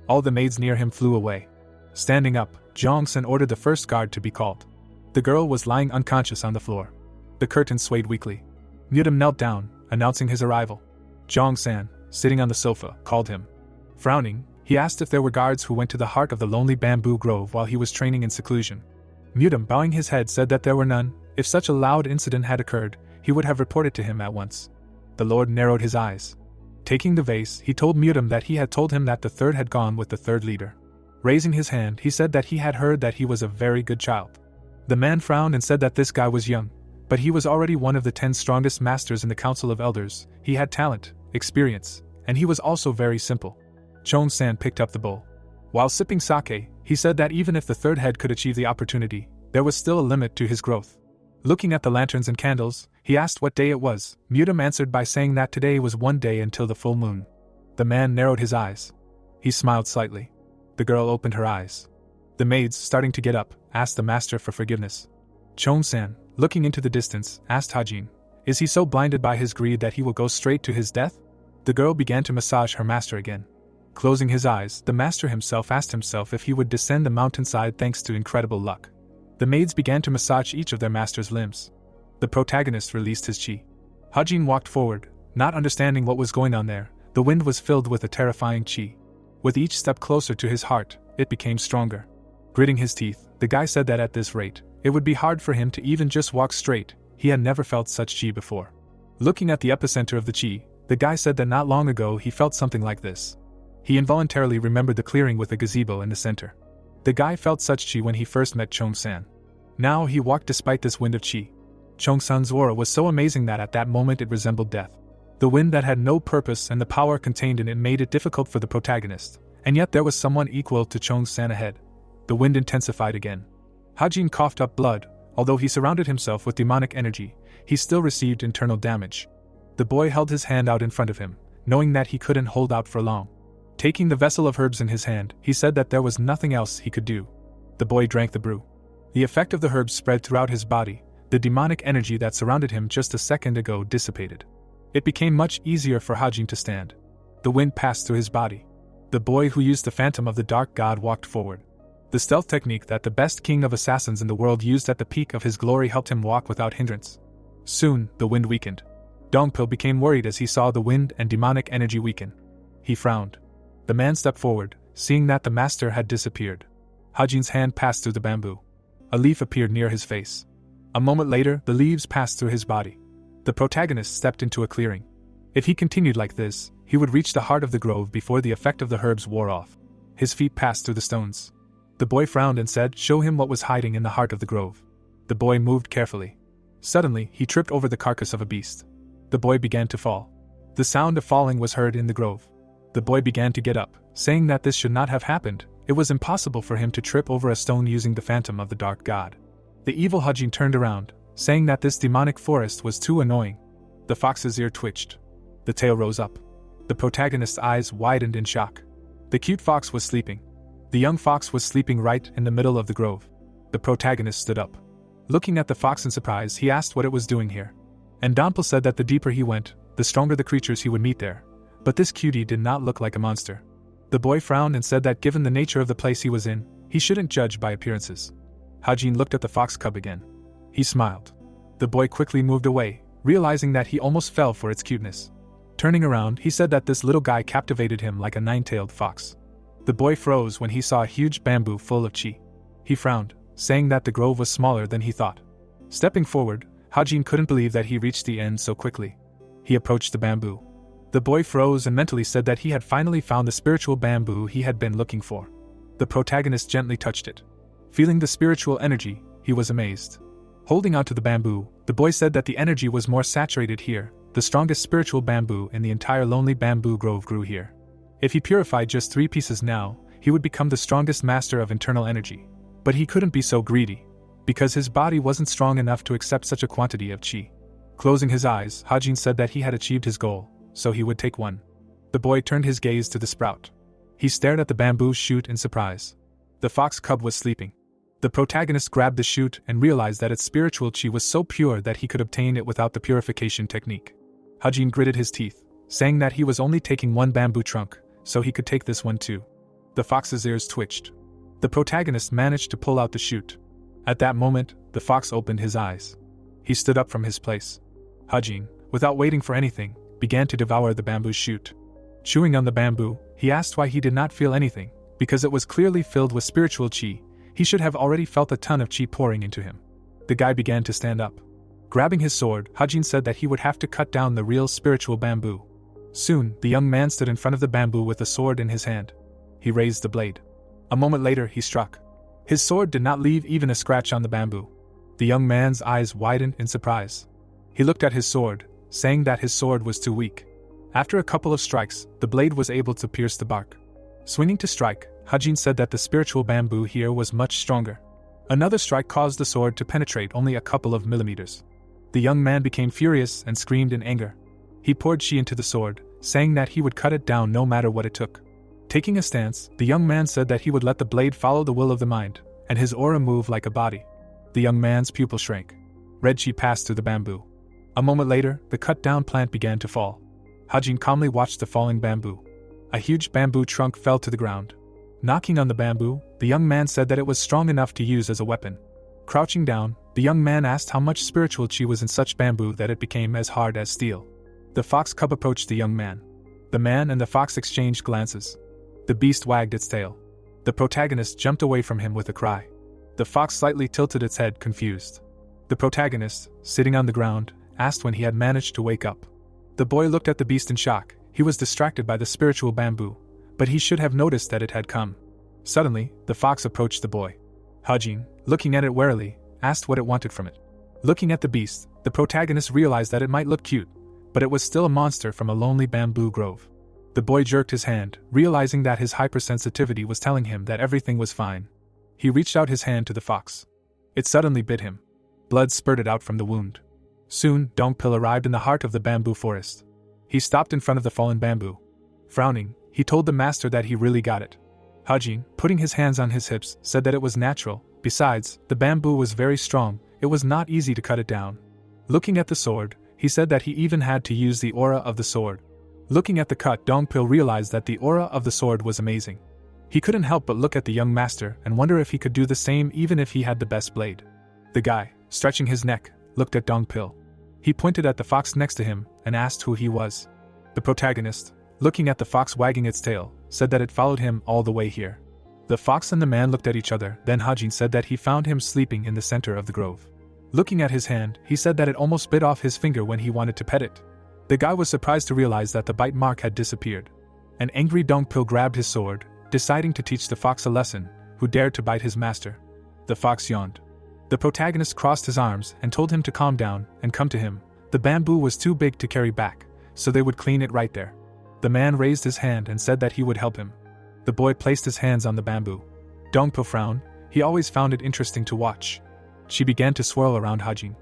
All the maids near him flew away. Standing up, Zhongsen ordered the first guard to be called. The girl was lying unconscious on the floor. The curtain swayed weakly. Mutant knelt down, announcing his arrival. Zhongsen, sitting on the sofa, called him. Frowning, he asked if there were guards who went to the heart of the lonely bamboo grove while he was training in seclusion. Mutant, bowing his head, said that there were none. If such a loud incident had occurred, he would have reported to him at once. The lord narrowed his eyes. Taking the vase, he told Mutant that he had told him that the third had gone with the third leader. Raising his hand, he said that he had heard that he was a very good child. The man frowned and said that this guy was young, but he was already one of the 10 strongest masters in the Council of Elders. He had talent, experience, and he was also very simple. Chong-san picked up the bowl. While sipping sake, he said that even if the third head could achieve the opportunity, there was still a limit to his growth. Looking at the lanterns and candles, he asked what day it was. Mutum answered by saying that today was one day until the full moon. The man narrowed his eyes. He smiled slightly. The girl opened her eyes. The maids, starting to get up, asked the master for forgiveness. Chong-san, looking into the distance, asked Hajin, "Is he so blinded by his greed that he will go straight to his death?" The girl began to massage her master again. Closing his eyes, the master himself asked himself if he would descend the mountainside thanks to incredible luck. The maids began to massage each of their master's limbs. The protagonist released his chi. Hajin walked forward, not understanding what was going on there. The wind was filled with a terrifying chi. With each step closer to his heart, it became stronger. Gritting his teeth, the guy said that at this rate, it would be hard for him to even just walk straight. He had never felt such chi before. Looking at the epicenter of the chi, the guy said that not long ago he felt something like this. He involuntarily remembered the clearing with the gazebo in the center. The guy felt such chi when he first met Chong-san. Now he walked despite this wind of chi. Chong-san's aura was so amazing that at that moment it resembled death. The wind that had no purpose and the power contained in it made it difficult for the protagonist, and yet there was someone equal to Chong-san ahead. The wind intensified again. Hajin coughed up blood. Although he surrounded himself with demonic energy, he still received internal damage. The boy held his hand out in front of him, knowing that he couldn't hold out for long. Taking the vessel of herbs in his hand, he said that there was nothing else he could do. The boy drank the brew. The effect of the herbs spread throughout his body. The demonic energy that surrounded him just a second ago dissipated. It became much easier for Hajin to stand. The wind passed through his body. The boy who used the phantom of the dark god walked forward. The stealth technique that the best king of assassins in the world used at the peak of his glory helped him walk without hindrance. Soon, the wind weakened. Dongpil became worried as he saw the wind and demonic energy weaken. He frowned. The man stepped forward, seeing that the master had disappeared. Hajin's hand passed through the bamboo. A leaf appeared near his face. A moment later, the leaves passed through his body. The protagonist stepped into a clearing. If he continued like this, he would reach the heart of the grove before the effect of the herbs wore off. His feet passed through the stones. The boy frowned and said, "Show him what was hiding in the heart of the grove." The boy moved carefully. Suddenly, he tripped over the carcass of a beast. The boy began to fall. The sound of falling was heard in the grove. The boy began to get up, saying that this should not have happened. It was impossible for him to trip over a stone using the phantom of the dark god. The evil Hajin turned around, saying that this demonic forest was too annoying. The fox's ear twitched. The tail rose up. The protagonist's eyes widened in shock. The cute fox was sleeping. The young fox was sleeping right in the middle of the grove. The protagonist stood up. Looking at the fox in surprise, he asked what it was doing here. And Donpil said that the deeper he went, the stronger the creatures he would meet there. But this cutie did not look like a monster. The boy frowned and said that given the nature of the place he was in, he shouldn't judge by appearances. Hajin looked at the fox cub again. He smiled. The boy quickly moved away, realizing that he almost fell for its cuteness. Turning around, he said that this little guy captivated him like a nine-tailed fox. The boy froze when he saw a huge bamboo full of chi. He frowned, saying that the grove was smaller than he thought. Stepping forward, Hajin couldn't believe that he reached the end so quickly. He approached the bamboo. The boy froze and mentally said that he had finally found the spiritual bamboo he had been looking for. The protagonist gently touched it. Feeling the spiritual energy, he was amazed. Holding onto the bamboo, the boy said that the energy was more saturated here. The strongest spiritual bamboo in the entire lonely bamboo grove grew here. If he purified just 3 pieces now, he would become the strongest master of internal energy. But he couldn't be so greedy, because his body wasn't strong enough to accept such a quantity of chi. Closing his eyes, Hajin said that he had achieved his goal, so he would take one. The boy turned his gaze to the sprout. He stared at the bamboo shoot in surprise. The fox cub was sleeping. The protagonist grabbed the shoot and realized that its spiritual chi was so pure that he could obtain it without the purification technique. Hajin gritted his teeth, saying that he was only taking one bamboo trunk, so he could take this one too. The fox's ears twitched. The protagonist managed to pull out the shoot. At that moment, the fox opened his eyes. He stood up from his place. Hajin, without waiting for anything, began to devour the bamboo shoot. Chewing on the bamboo, he asked why he did not feel anything, because it was clearly filled with spiritual chi. He should have already felt a ton of chi pouring into him. The guy began to stand up. Grabbing his sword, Hajin said that he would have to cut down the real spiritual bamboo. Soon, the young man stood in front of the bamboo with a sword in his hand. He raised the blade. A moment later, he struck. His sword did not leave even a scratch on the bamboo. The young man's eyes widened in surprise. He looked at his sword, saying that his sword was too weak. After a couple of strikes, the blade was able to pierce the bark. Swinging to strike, Hajin said that the spiritual bamboo here was much stronger. Another strike caused the sword to penetrate only a couple of millimeters. The young man became furious and screamed in anger. He poured chi into the sword, saying that he would cut it down no matter what it took. Taking a stance, the young man said that he would let the blade follow the will of the mind, and his aura move like a body. The young man's pupil shrank. Red chi passed through the bamboo. A moment later, the cut-down plant began to fall. Hajin calmly watched the falling bamboo. A huge bamboo trunk fell to the ground. Knocking on the bamboo, the young man said that it was strong enough to use as a weapon. Crouching down, the young man asked how much spiritual chi was in such bamboo that it became as hard as steel. The fox cub approached the young man. The man and the fox exchanged glances. The beast wagged its tail. The protagonist jumped away from him with a cry. The fox slightly tilted its head, confused. The protagonist, sitting on the ground, asked when he had managed to wake up. The boy looked at the beast in shock. He was distracted by the spiritual bamboo, but he should have noticed that it had come. Suddenly, the fox approached the boy. Hajin, looking at it warily, asked what it wanted from it. Looking at the beast, the protagonist realized that it might look cute, but it was still a monster from a lonely bamboo grove. The boy jerked his hand, realizing that his hypersensitivity was telling him that everything was fine. He reached out his hand to the fox. It suddenly bit him. Blood spurted out from the wound. Soon, Dongpil arrived in the heart of the bamboo forest. He stopped in front of the fallen bamboo. Frowning, he told the master that he really got it. Hajin, putting his hands on his hips, said that it was natural. Besides, the bamboo was very strong, it was not easy to cut it down. Looking at the sword, he said that he even had to use the aura of the sword. Looking at the cut, Dongpil realized that the aura of the sword was amazing. He couldn't help but look at the young master and wonder if he could do the same even if he had the best blade. The guy, stretching his neck, looked at Dongpil. He pointed at the fox next to him and asked who he was. The protagonist, looking at the fox wagging its tail, said that it followed him all the way here. The fox and the man looked at each other, then Hajin said that he found him sleeping in the center of the grove. Looking at his hand, he said that it almost bit off his finger when he wanted to pet it. The guy was surprised to realize that the bite mark had disappeared. An angry Dongpil grabbed his sword, deciding to teach the fox a lesson, who dared to bite his master. The fox yawned. The protagonist crossed his arms and told him to calm down and come to him. The bamboo was too big to carry back, so they would clean it right there. The man raised his hand and said that he would help him. The boy placed his hands on the bamboo. Dongpil frowned. He always found it interesting to watch. She began to swirl around Hajin.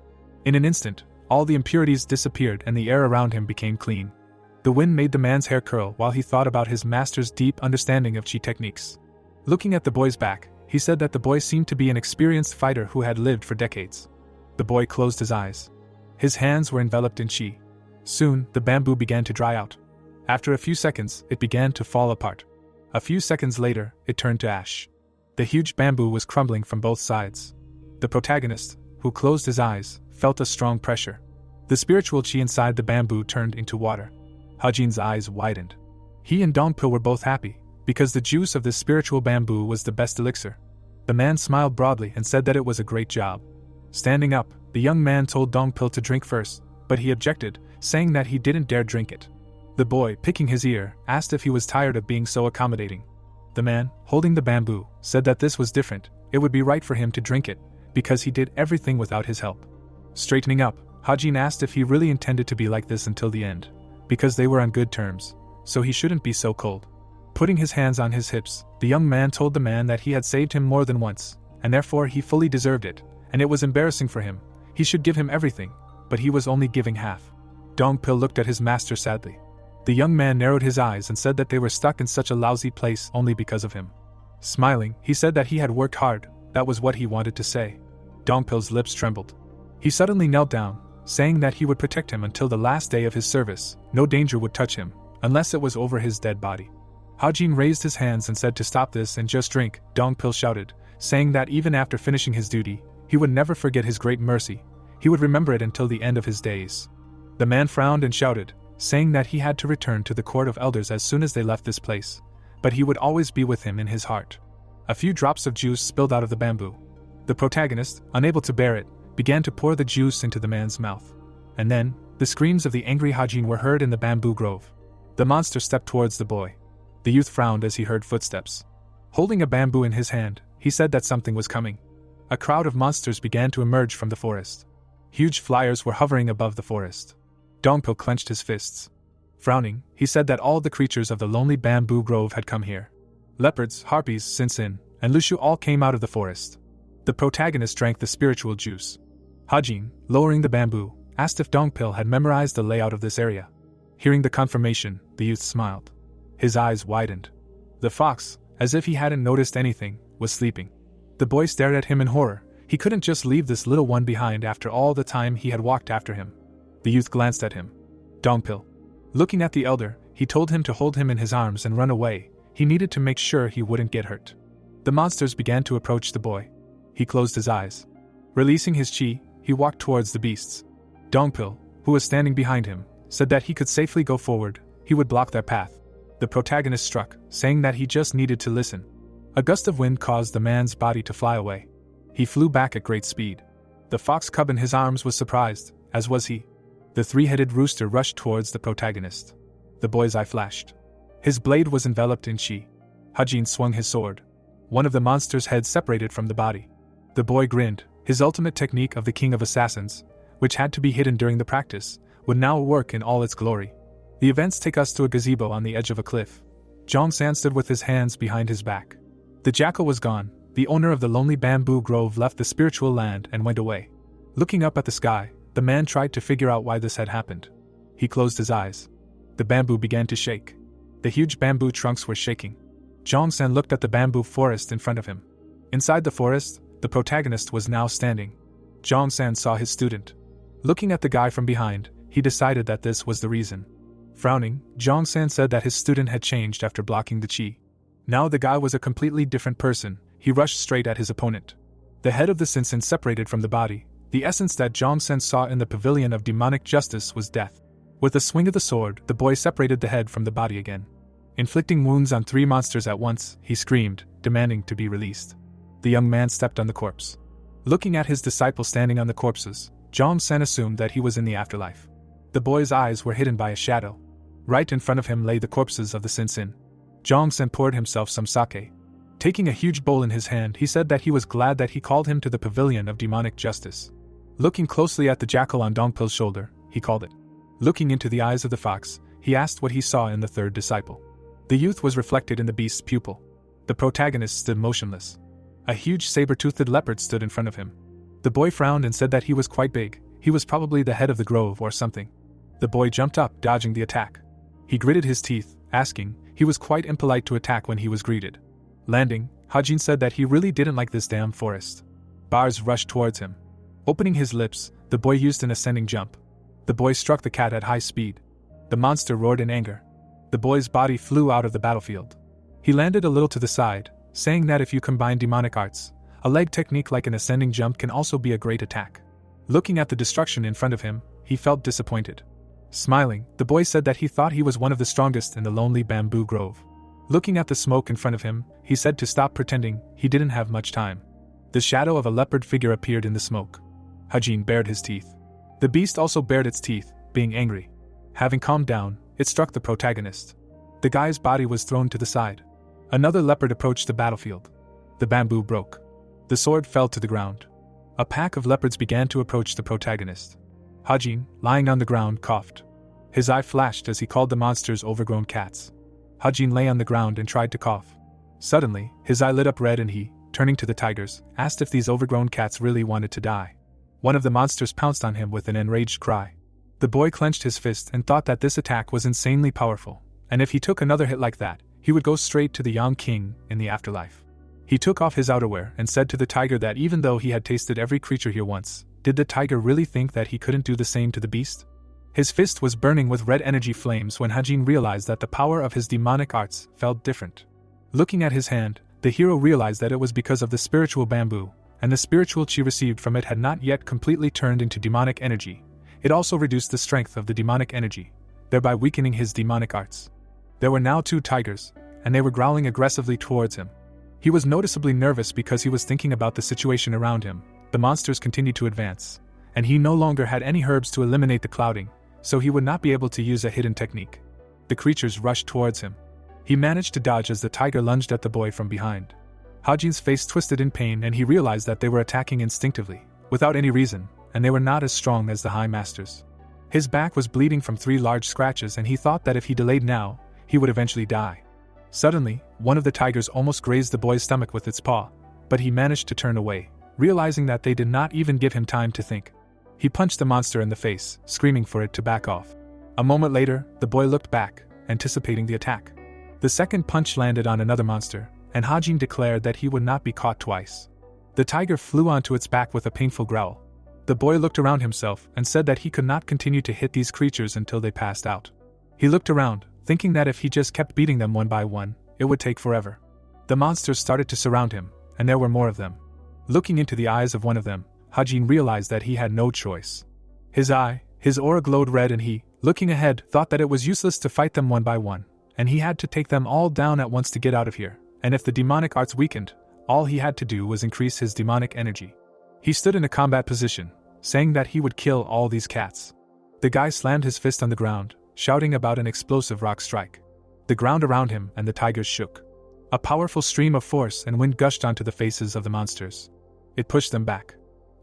In an instant, all the impurities disappeared and the air around him became clean. The wind made the man's hair curl while he thought about his master's deep understanding of chi techniques. Looking at the boy's back, he said that the boy seemed to be an experienced fighter who had lived for decades. The boy closed his eyes. His hands were enveloped in chi. Soon, the bamboo began to dry out. After a few seconds, it began to fall apart. A few seconds later, it turned to ash. The huge bamboo was crumbling from both sides. The protagonist, who closed his eyes, felt a strong pressure. The spiritual chi inside the bamboo turned into water. Hajin's eyes widened. He and Dongpil were both happy, because the juice of this spiritual bamboo was the best elixir. The man smiled broadly and said that it was a great job. Standing up, the young man told Dongpil to drink first, but he objected, saying that he didn't dare drink it. The boy, picking his ear, asked if he was tired of being so accommodating. The man, holding the bamboo, said that this was different, it would be right for him to drink it, because he did everything without his help. Straightening up, Hajin asked if he really intended to be like this until the end, because they were on good terms, so he shouldn't be so cold. Putting his hands on his hips, the young man told the man that he had saved him more than once, and therefore he fully deserved it, and it was embarrassing for him. He should give him everything, but he was only giving half. Dongpil looked at his master sadly. The young man narrowed his eyes and said that they were stuck in such a lousy place only because of him. Smiling, he said that he had worked hard, that was what he wanted to say. Dongpil's lips trembled. He suddenly knelt down, saying that he would protect him until the last day of his service. No danger would touch him, unless it was over his dead body. Hajin raised his hands and said to stop this and just drink. Dongpil shouted, saying that even after finishing his duty, he would never forget his great mercy. He would remember it until the end of his days. The man frowned and shouted, saying that he had to return to the court of elders as soon as they left this place, but he would always be with him in his heart. A few drops of juice spilled out of the bamboo. The protagonist, unable to bear it, began to pour the juice into the man's mouth. And then, the screams of the angry Hajin were heard in the bamboo grove. The monster stepped towards the boy. The youth frowned as he heard footsteps. Holding a bamboo in his hand, he said that something was coming. A crowd of monsters began to emerge from the forest. Huge flyers were hovering above the forest. Dongpil clenched his fists. Frowning, he said that all the creatures of the lonely bamboo grove had come here. Leopards, harpies, Sinsin, and Lushu all came out of the forest. The protagonist drank the spiritual juice. Hajin, lowering the bamboo, asked if Dongpil had memorized the layout of this area. Hearing the confirmation, the youth smiled. His eyes widened. The fox, as if he hadn't noticed anything, was sleeping. The boy stared at him in horror. He couldn't just leave this little one behind after all the time he had walked after him. The youth glanced at him. Dongpil. Looking at the elder, he told him to hold him in his arms and run away. He needed to make sure he wouldn't get hurt. The monsters began to approach the boy. He closed his eyes. Releasing his chi, he walked towards the beasts. Dongpil, who was standing behind him, said that he could safely go forward. He would block their path. The protagonist struck, saying that he just needed to listen. A gust of wind caused the man's body to fly away. He flew back at great speed. The fox cub in his arms was surprised, as was he. The three-headed rooster rushed towards the protagonist. The boy's eye flashed. His blade was enveloped in chi. Hajin swung his sword. One of the monster's heads separated from the body. The boy grinned. His ultimate technique of the King of Assassins, which had to be hidden during the practice, would now work in all its glory. The events take us to a gazebo on the edge of a cliff. Zhongsan stood with his hands behind his back. The jackal was gone. The owner of the lonely bamboo grove left the spiritual land and went away. Looking up at the sky, the man tried to figure out why this had happened. He closed his eyes. The bamboo began to shake. The huge bamboo trunks were shaking. Zhongsan looked at the bamboo forest in front of him. Inside the forest, the protagonist was now standing. Zhongsan saw his student. Looking at the guy from behind, he decided that this was the reason. Frowning, Zhongsan said that his student had changed after blocking the chi. Now the guy was a completely different person. He rushed straight at his opponent. The head of the Sinsen separated from the body. The essence that Zhongsan saw in the pavilion of demonic justice was death. With a swing of the sword, the boy separated the head from the body again. Inflicting wounds on 3 monsters at once, he screamed, demanding to be released. The young man stepped on the corpse. Looking at his disciple standing on the corpses, Zhongsan assumed that he was in the afterlife. The boy's eyes were hidden by a shadow. Right in front of him lay the corpses of the Sinsen. Zhongsan poured himself some sake. Taking a huge bowl in his hand, he said that he was glad that he called him to the pavilion of demonic justice. Looking closely at the jackal on Dongpil's shoulder, he called it. Looking into the eyes of the fox, he asked what he saw in the third disciple. The youth was reflected in the beast's pupil. The protagonist stood motionless. A huge saber-toothed leopard stood in front of him. The boy frowned and said that he was quite big. He was probably the head of the grove or something. The boy jumped up, dodging the attack. He gritted his teeth, asking. He was quite impolite to attack when he was greeted. Landing, Hajin said that he really didn't like this damn forest. Bars rushed towards him. Opening his lips, the boy used an ascending jump. The boy struck the cat at high speed. The monster roared in anger. The boy's body flew out of the battlefield. He landed a little to the side, saying that if you combine demonic arts, a leg technique like an ascending jump can also be a great attack. Looking at the destruction in front of him, he felt disappointed. Smiling, the boy said that he thought he was one of the strongest in the lonely bamboo grove. Looking at the smoke in front of him, he said to stop pretending he didn't have much time. The shadow of a leopard figure appeared in the smoke. Hajin bared his teeth. The beast also bared its teeth, being angry. Having calmed down, it struck the protagonist. The guy's body was thrown to the side. Another leopard approached the battlefield. The bamboo broke. The sword fell to the ground. A pack of leopards began to approach the protagonist. Hajin, lying on the ground, coughed. His eye flashed as he called the monsters overgrown cats. Hajin lay on the ground and tried to cough. Suddenly, his eye lit up red and he, turning to the tigers, asked if these overgrown cats really wanted to die. One of the monsters pounced on him with an enraged cry. The boy clenched his fist and thought that this attack was insanely powerful, and if he took another hit like that, he would go straight to the young king in the afterlife. He took off his outerwear and said to the tiger that even though he had tasted every creature here once, did the tiger really think that he couldn't do the same to the beast? His fist was burning with red energy flames when Hajin realized that the power of his demonic arts felt different. Looking at his hand, the hero realized that it was because of the spiritual bamboo, and the spiritual chi received from it had not yet completely turned into demonic energy. It also reduced the strength of the demonic energy, thereby weakening his demonic arts. There were now 2 tigers, and they were growling aggressively towards him. He was noticeably nervous because he was thinking about the situation around him. The monsters continued to advance, and he no longer had any herbs to eliminate the clouding, so he would not be able to use a hidden technique. The creatures rushed towards him. He managed to dodge as the tiger lunged at the boy from behind. Hajin's face twisted in pain and he realized that they were attacking instinctively, without any reason, and they were not as strong as the High Masters. His back was bleeding from 3 large scratches and he thought that if he delayed now, he would eventually die. Suddenly, one of the tigers almost grazed the boy's stomach with its paw, but he managed to turn away, realizing that they did not even give him time to think. He punched the monster in the face, screaming for it to back off. A moment later, the boy looked back, anticipating the attack. The second punch landed on another monster, and Hajin declared that he would not be caught twice. The tiger flew onto its back with a painful growl. The boy looked around himself and said that he could not continue to hit these creatures until they passed out. He looked around, thinking that if he just kept beating them one by one, it would take forever. The monsters started to surround him, and there were more of them. Looking into the eyes of one of them, Hajin realized that he had no choice. His aura glowed red, and he, looking ahead, thought that it was useless to fight them one by one, and he had to take them all down at once to get out of here, and if the demonic arts weakened, all he had to do was increase his demonic energy. He stood in a combat position, saying that he would kill all these cats. The guy slammed his fist on the ground, shouting about an explosive rock strike. The ground around him and the tigers shook. A powerful stream of force and wind gushed onto the faces of the monsters. It pushed them back.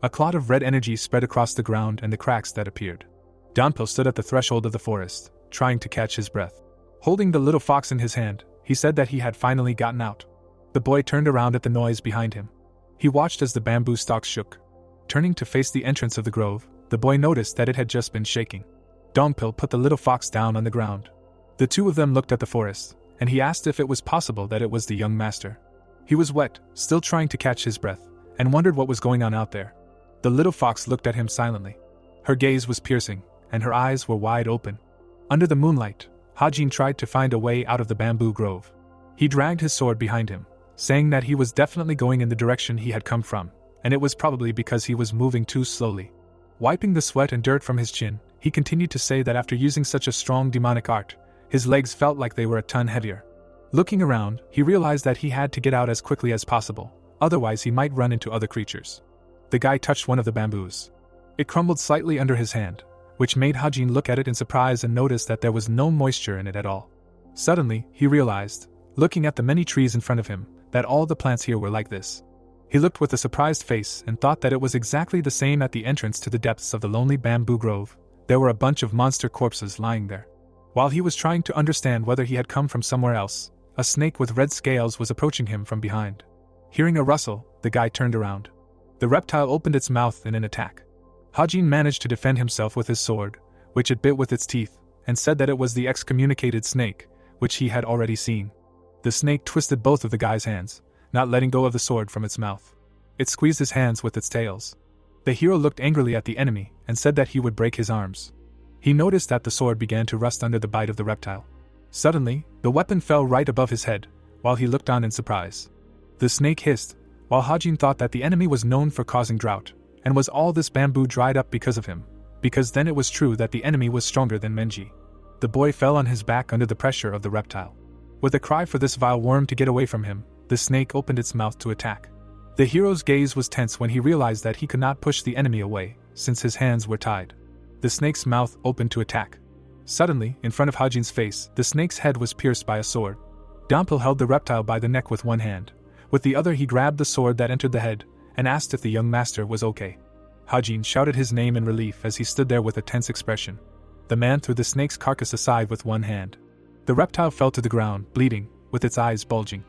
A cloud of red energy spread across the ground and the cracks that appeared. Donpil stood at the threshold of the forest, trying to catch his breath. Holding the little fox in his hand, he said that he had finally gotten out. The boy turned around at the noise behind him. He watched as the bamboo stalks shook. Turning to face the entrance of the grove, the boy noticed that it had just been shaking. Dongpil put the little fox down on the ground. The two of them looked at the forest, and he asked if it was possible that it was the young master. He was wet, still trying to catch his breath, and wondered what was going on out there. The little fox looked at him silently. Her gaze was piercing, and her eyes were wide open. Under the moonlight, Hajin tried to find a way out of the bamboo grove. He dragged his sword behind him, saying that he was definitely going in the direction he had come from, and it was probably because he was moving too slowly. Wiping the sweat and dirt from his chin, he continued to say that after using such a strong demonic art, his legs felt like they were a ton heavier. Looking around, he realized that he had to get out as quickly as possible, otherwise he might run into other creatures. The guy touched one of the bamboos. It crumbled slightly under his hand, which made Hajin look at it in surprise and notice that there was no moisture in it at all. Suddenly, he realized, looking at the many trees in front of him, that all the plants here were like this. He looked with a surprised face and thought that it was exactly the same at the entrance to the depths of the lonely bamboo grove. There were a bunch of monster corpses lying there. While he was trying to understand whether he had come from somewhere else, a snake with red scales was approaching him from behind. Hearing a rustle, the guy turned around. The reptile opened its mouth in an attack. Hajin managed to defend himself with his sword, which it bit with its teeth, and said that it was the excommunicated snake, which he had already seen. The snake twisted both of the guy's hands, not letting go of the sword from its mouth. It squeezed his hands with its tails. The hero looked angrily at the enemy and said that he would break his arms. He noticed that the sword began to rust under the bite of the reptile. Suddenly, the weapon fell right above his head, while he looked on in surprise. The snake hissed, while Hajin thought that the enemy was known for causing drought, and was all this bamboo dried up because of him, because then it was true that the enemy was stronger than Menji. The boy fell on his back under the pressure of the reptile. With a cry for this vile worm to get away from him, the snake opened its mouth to attack. The hero's gaze was tense when he realized that he could not push the enemy away, since his hands were tied. The snake's mouth opened to attack. Suddenly, in front of Hajin's face, the snake's head was pierced by a sword. Dampil held the reptile by the neck with one hand. With the other he grabbed the sword that entered the head, and asked if the young master was okay. Hajin shouted his name in relief as he stood there with a tense expression. The man threw the snake's carcass aside with one hand. The reptile fell to the ground, bleeding, with its eyes bulging.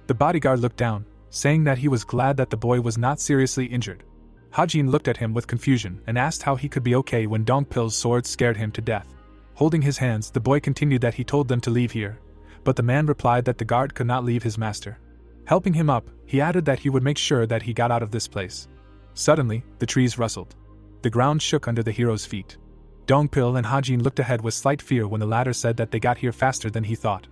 The bodyguard looked down, saying that he was glad that the boy was not seriously injured. Hajin looked at him with confusion and asked how he could be okay when Dongpil's sword scared him to death. Holding his hands, the boy continued that he told them to leave here, but the man replied that the guard could not leave his master. Helping him up, he added that he would make sure that he got out of this place. Suddenly, the trees rustled. The ground shook under the hero's feet. Dongpil and Hajin looked ahead with slight fear when the latter said that they got here faster than he thought.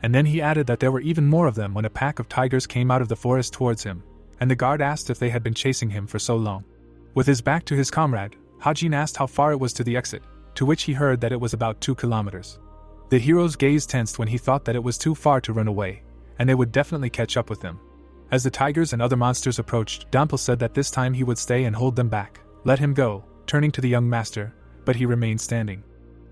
And then he added that there were even more of them when a pack of tigers came out of the forest towards him, and the guard asked if they had been chasing him for so long. With his back to his comrade, Hajin asked how far it was to the exit, to which he heard that it was about 2 kilometers. The hero's gaze tensed when he thought that it was too far to run away, and they would definitely catch up with them. As the tigers and other monsters approached, Dampil said that this time he would stay and hold them back. Let him go, turning to the young master, but he remained standing.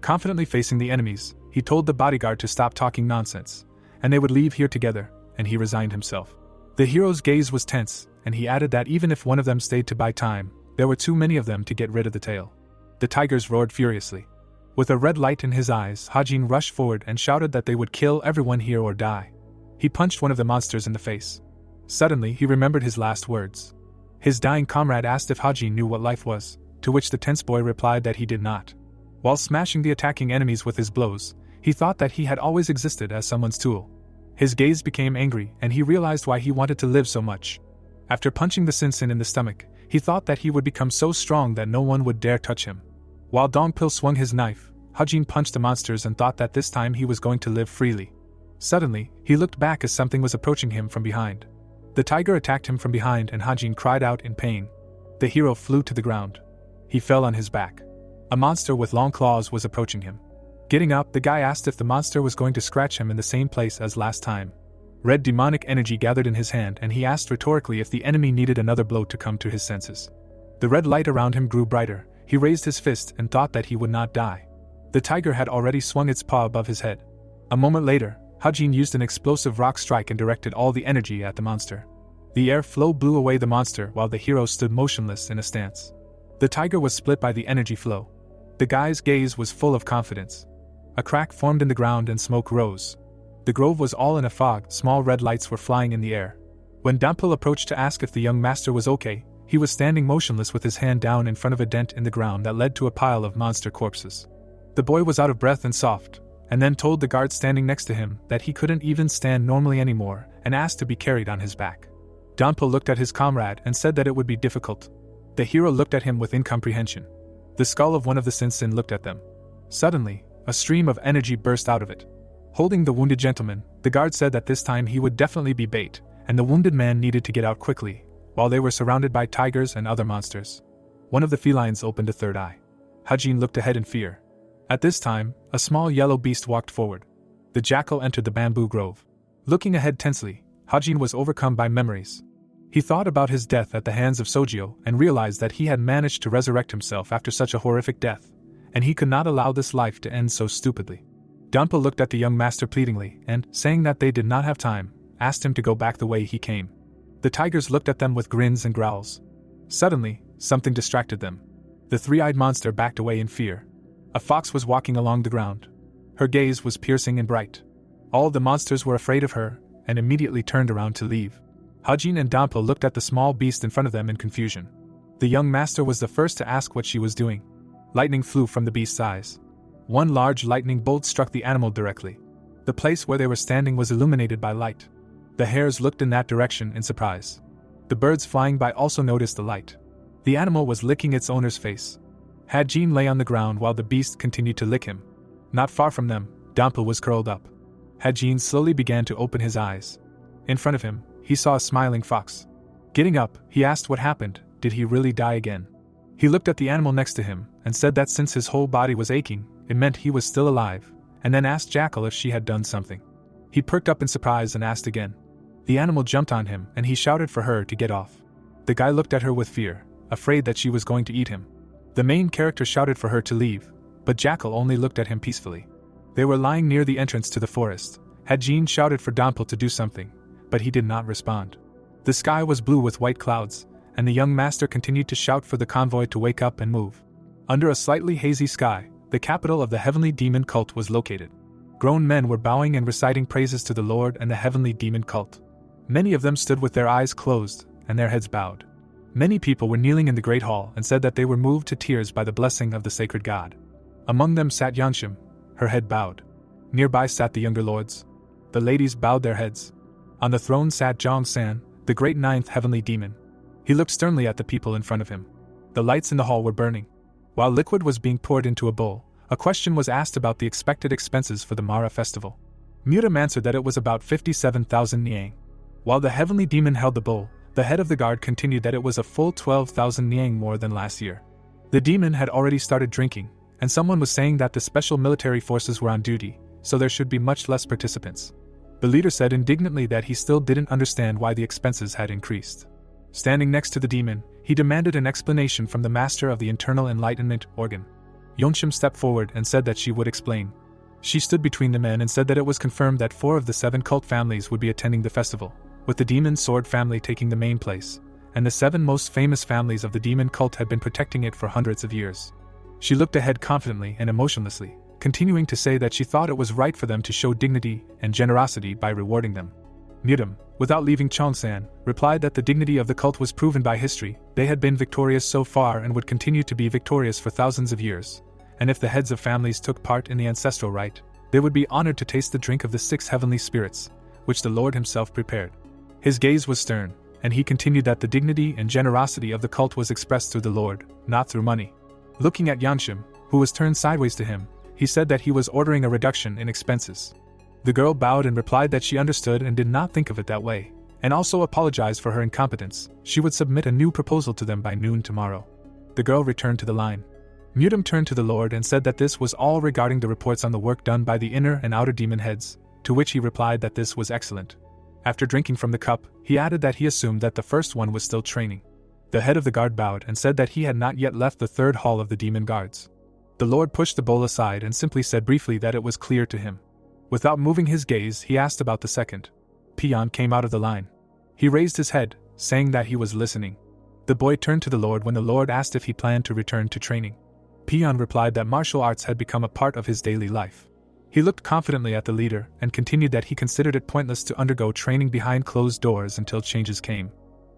Confidently facing the enemies, he told the bodyguard to stop talking nonsense, and they would leave here together, and he resigned himself. The hero's gaze was tense, and he added that even if one of them stayed to buy time, there were too many of them to get rid of the tail. The tigers roared furiously. With a red light in his eyes, Hajin rushed forward and shouted that they would kill everyone here or die. He punched one of the monsters in the face. Suddenly, he remembered his last words. His dying comrade asked if Hajin knew what life was, to which the tense boy replied that he did not. While smashing the attacking enemies with his blows, he thought that he had always existed as someone's tool. His gaze became angry, and he realized why he wanted to live so much. After punching the Sinsin in the stomach, he thought that he would become so strong that no one would dare touch him. While Dongpil swung his knife, Hajin punched the monsters and thought that this time he was going to live freely. Suddenly, he looked back as something was approaching him from behind. The tiger attacked him from behind and Hajin cried out in pain. The hero flew to the ground. He fell on his back. A monster with long claws was approaching him. Getting up, the guy asked if the monster was going to scratch him in the same place as last time. Red demonic energy gathered in his hand and he asked rhetorically if the enemy needed another blow to come to his senses. The red light around him grew brighter. He raised his fist and thought that he would not die. The tiger had already swung its paw above his head. A moment later, Hajin used an explosive rock strike and directed all the energy at the monster. The air flow blew away the monster while the hero stood motionless in a stance. The tiger was split by the energy flow. The guy's gaze was full of confidence. A crack formed in the ground and smoke rose. The grove was all in a fog, small red lights were flying in the air. When Dampil approached to ask if the young master was okay, he was standing motionless with his hand down in front of a dent in the ground that led to a pile of monster corpses. The boy was out of breath and soft, and then told the guard standing next to him that he couldn't even stand normally anymore and asked to be carried on his back. Dampil looked at his comrade and said that it would be difficult. The hero looked at him with incomprehension. The skull of one of the Sinsin looked at them. Suddenly, a stream of energy burst out of it. Holding the wounded gentleman, the guard said that this time he would definitely be bait, and the wounded man needed to get out quickly, while they were surrounded by tigers and other monsters. One of the felines opened a third eye. Hajin looked ahead in fear. At this time, a small yellow beast walked forward. The jackal entered the bamboo grove. Looking ahead tensely, Hajin was overcome by memories. He thought about his death at the hands of Sojio and realized that he had managed to resurrect himself after such a horrific death, and he could not allow this life to end so stupidly. Dampil looked at the young master pleadingly and, saying that they did not have time, asked him to go back the way he came. The tigers looked at them with grins and growls. Suddenly, something distracted them. The three-eyed monster backed away in fear. A fox was walking along the ground. Her gaze was piercing and bright. All the monsters were afraid of her and immediately turned around to leave. Hajin and Dampil looked at the small beast in front of them in confusion. The young master was the first to ask what she was doing. Lightning flew from the beast's eyes. One large lightning bolt struck the animal directly. The place where they were standing was illuminated by light. The hares looked in that direction in surprise. The birds flying by also noticed the light. The animal was licking its owner's face. Hajin lay on the ground while the beast continued to lick him. Not far from them, Dampil was curled up. Hajin slowly began to open his eyes. In front of him, he saw a smiling fox. Getting up, he asked what happened. Did he really die again? He looked at the animal next to him and said that since his whole body was aching, it meant he was still alive, and then asked Jackal if she had done something. He perked up in surprise and asked again. The animal jumped on him and he shouted for her to get off. The guy looked at her with fear, afraid that she was going to eat him. The main character shouted for her to leave, but Jackal only looked at him peacefully. They were lying near the entrance to the forest. Hajin shouted for Dampil to do something, but he did not respond. The sky was blue with white clouds, and the young master continued to shout for the convoy to wake up and move. Under a slightly hazy sky, the capital of the heavenly demon cult was located. Grown men were bowing and reciting praises to the Lord and the heavenly demon cult. Many of them stood with their eyes closed and their heads bowed. Many people were kneeling in the great hall and said that they were moved to tears by the blessing of the sacred god. Among them sat Yanshim, her head bowed. Nearby sat the younger lords. The ladies bowed their heads. On the throne sat Zhang San, the great ninth heavenly demon. He looked sternly at the people in front of him. The lights in the hall were burning. While liquid was being poured into a bowl, a question was asked about the expected expenses for the Mara festival. Mutam answered that it was about 57,000 niang. While the heavenly demon held the bowl, the head of the guard continued that it was a full 12,000 niang more than last year. The demon had already started drinking, and someone was saying that the special military forces were on duty, so there should be much less participants. The leader said indignantly that he still didn't understand why the expenses had increased. Standing next to the demon, he demanded an explanation from the master of the internal enlightenment organ. Yonshim stepped forward and said that she would explain. She stood between the men and said that it was confirmed that 4 of the 7 cult families would be attending the festival, with the demon sword family taking the main place, and the 7 most famous families of the demon cult had been protecting it for hundreds of years. She looked ahead confidently and emotionlessly, continuing to say that she thought it was right for them to show dignity and generosity by rewarding them. Mutam, without leaving Chongsan, replied that the dignity of the cult was proven by history. They had been victorious so far and would continue to be victorious for thousands of years, and if the heads of families took part in the ancestral rite, they would be honored to taste the drink of the 6 heavenly spirits, which the Lord himself prepared. His gaze was stern, and he continued that the dignity and generosity of the cult was expressed through the Lord, not through money. Looking at Yanshim, who was turned sideways to him, he said that he was ordering a reduction in expenses. The girl bowed and replied that she understood and did not think of it that way, and also apologized for her incompetence. She would submit a new proposal to them by noon tomorrow. The girl returned to the line. Mutum turned to the Lord and said that this was all regarding the reports on the work done by the inner and outer demon heads, to which he replied that this was excellent. After drinking from the cup, he added that he assumed that the first one was still training. The head of the guard bowed and said that he had not yet left the third hall of the demon guards. The Lord pushed the bowl aside and simply said briefly that it was clear to him. Without moving his gaze, he asked about the second. Peon came out of the line. He raised his head, saying that he was listening. The boy turned to the Lord when the Lord asked if he planned to return to training. Peon replied that martial arts had become a part of his daily life. He looked confidently at the leader and continued that he considered it pointless to undergo training behind closed doors until changes came.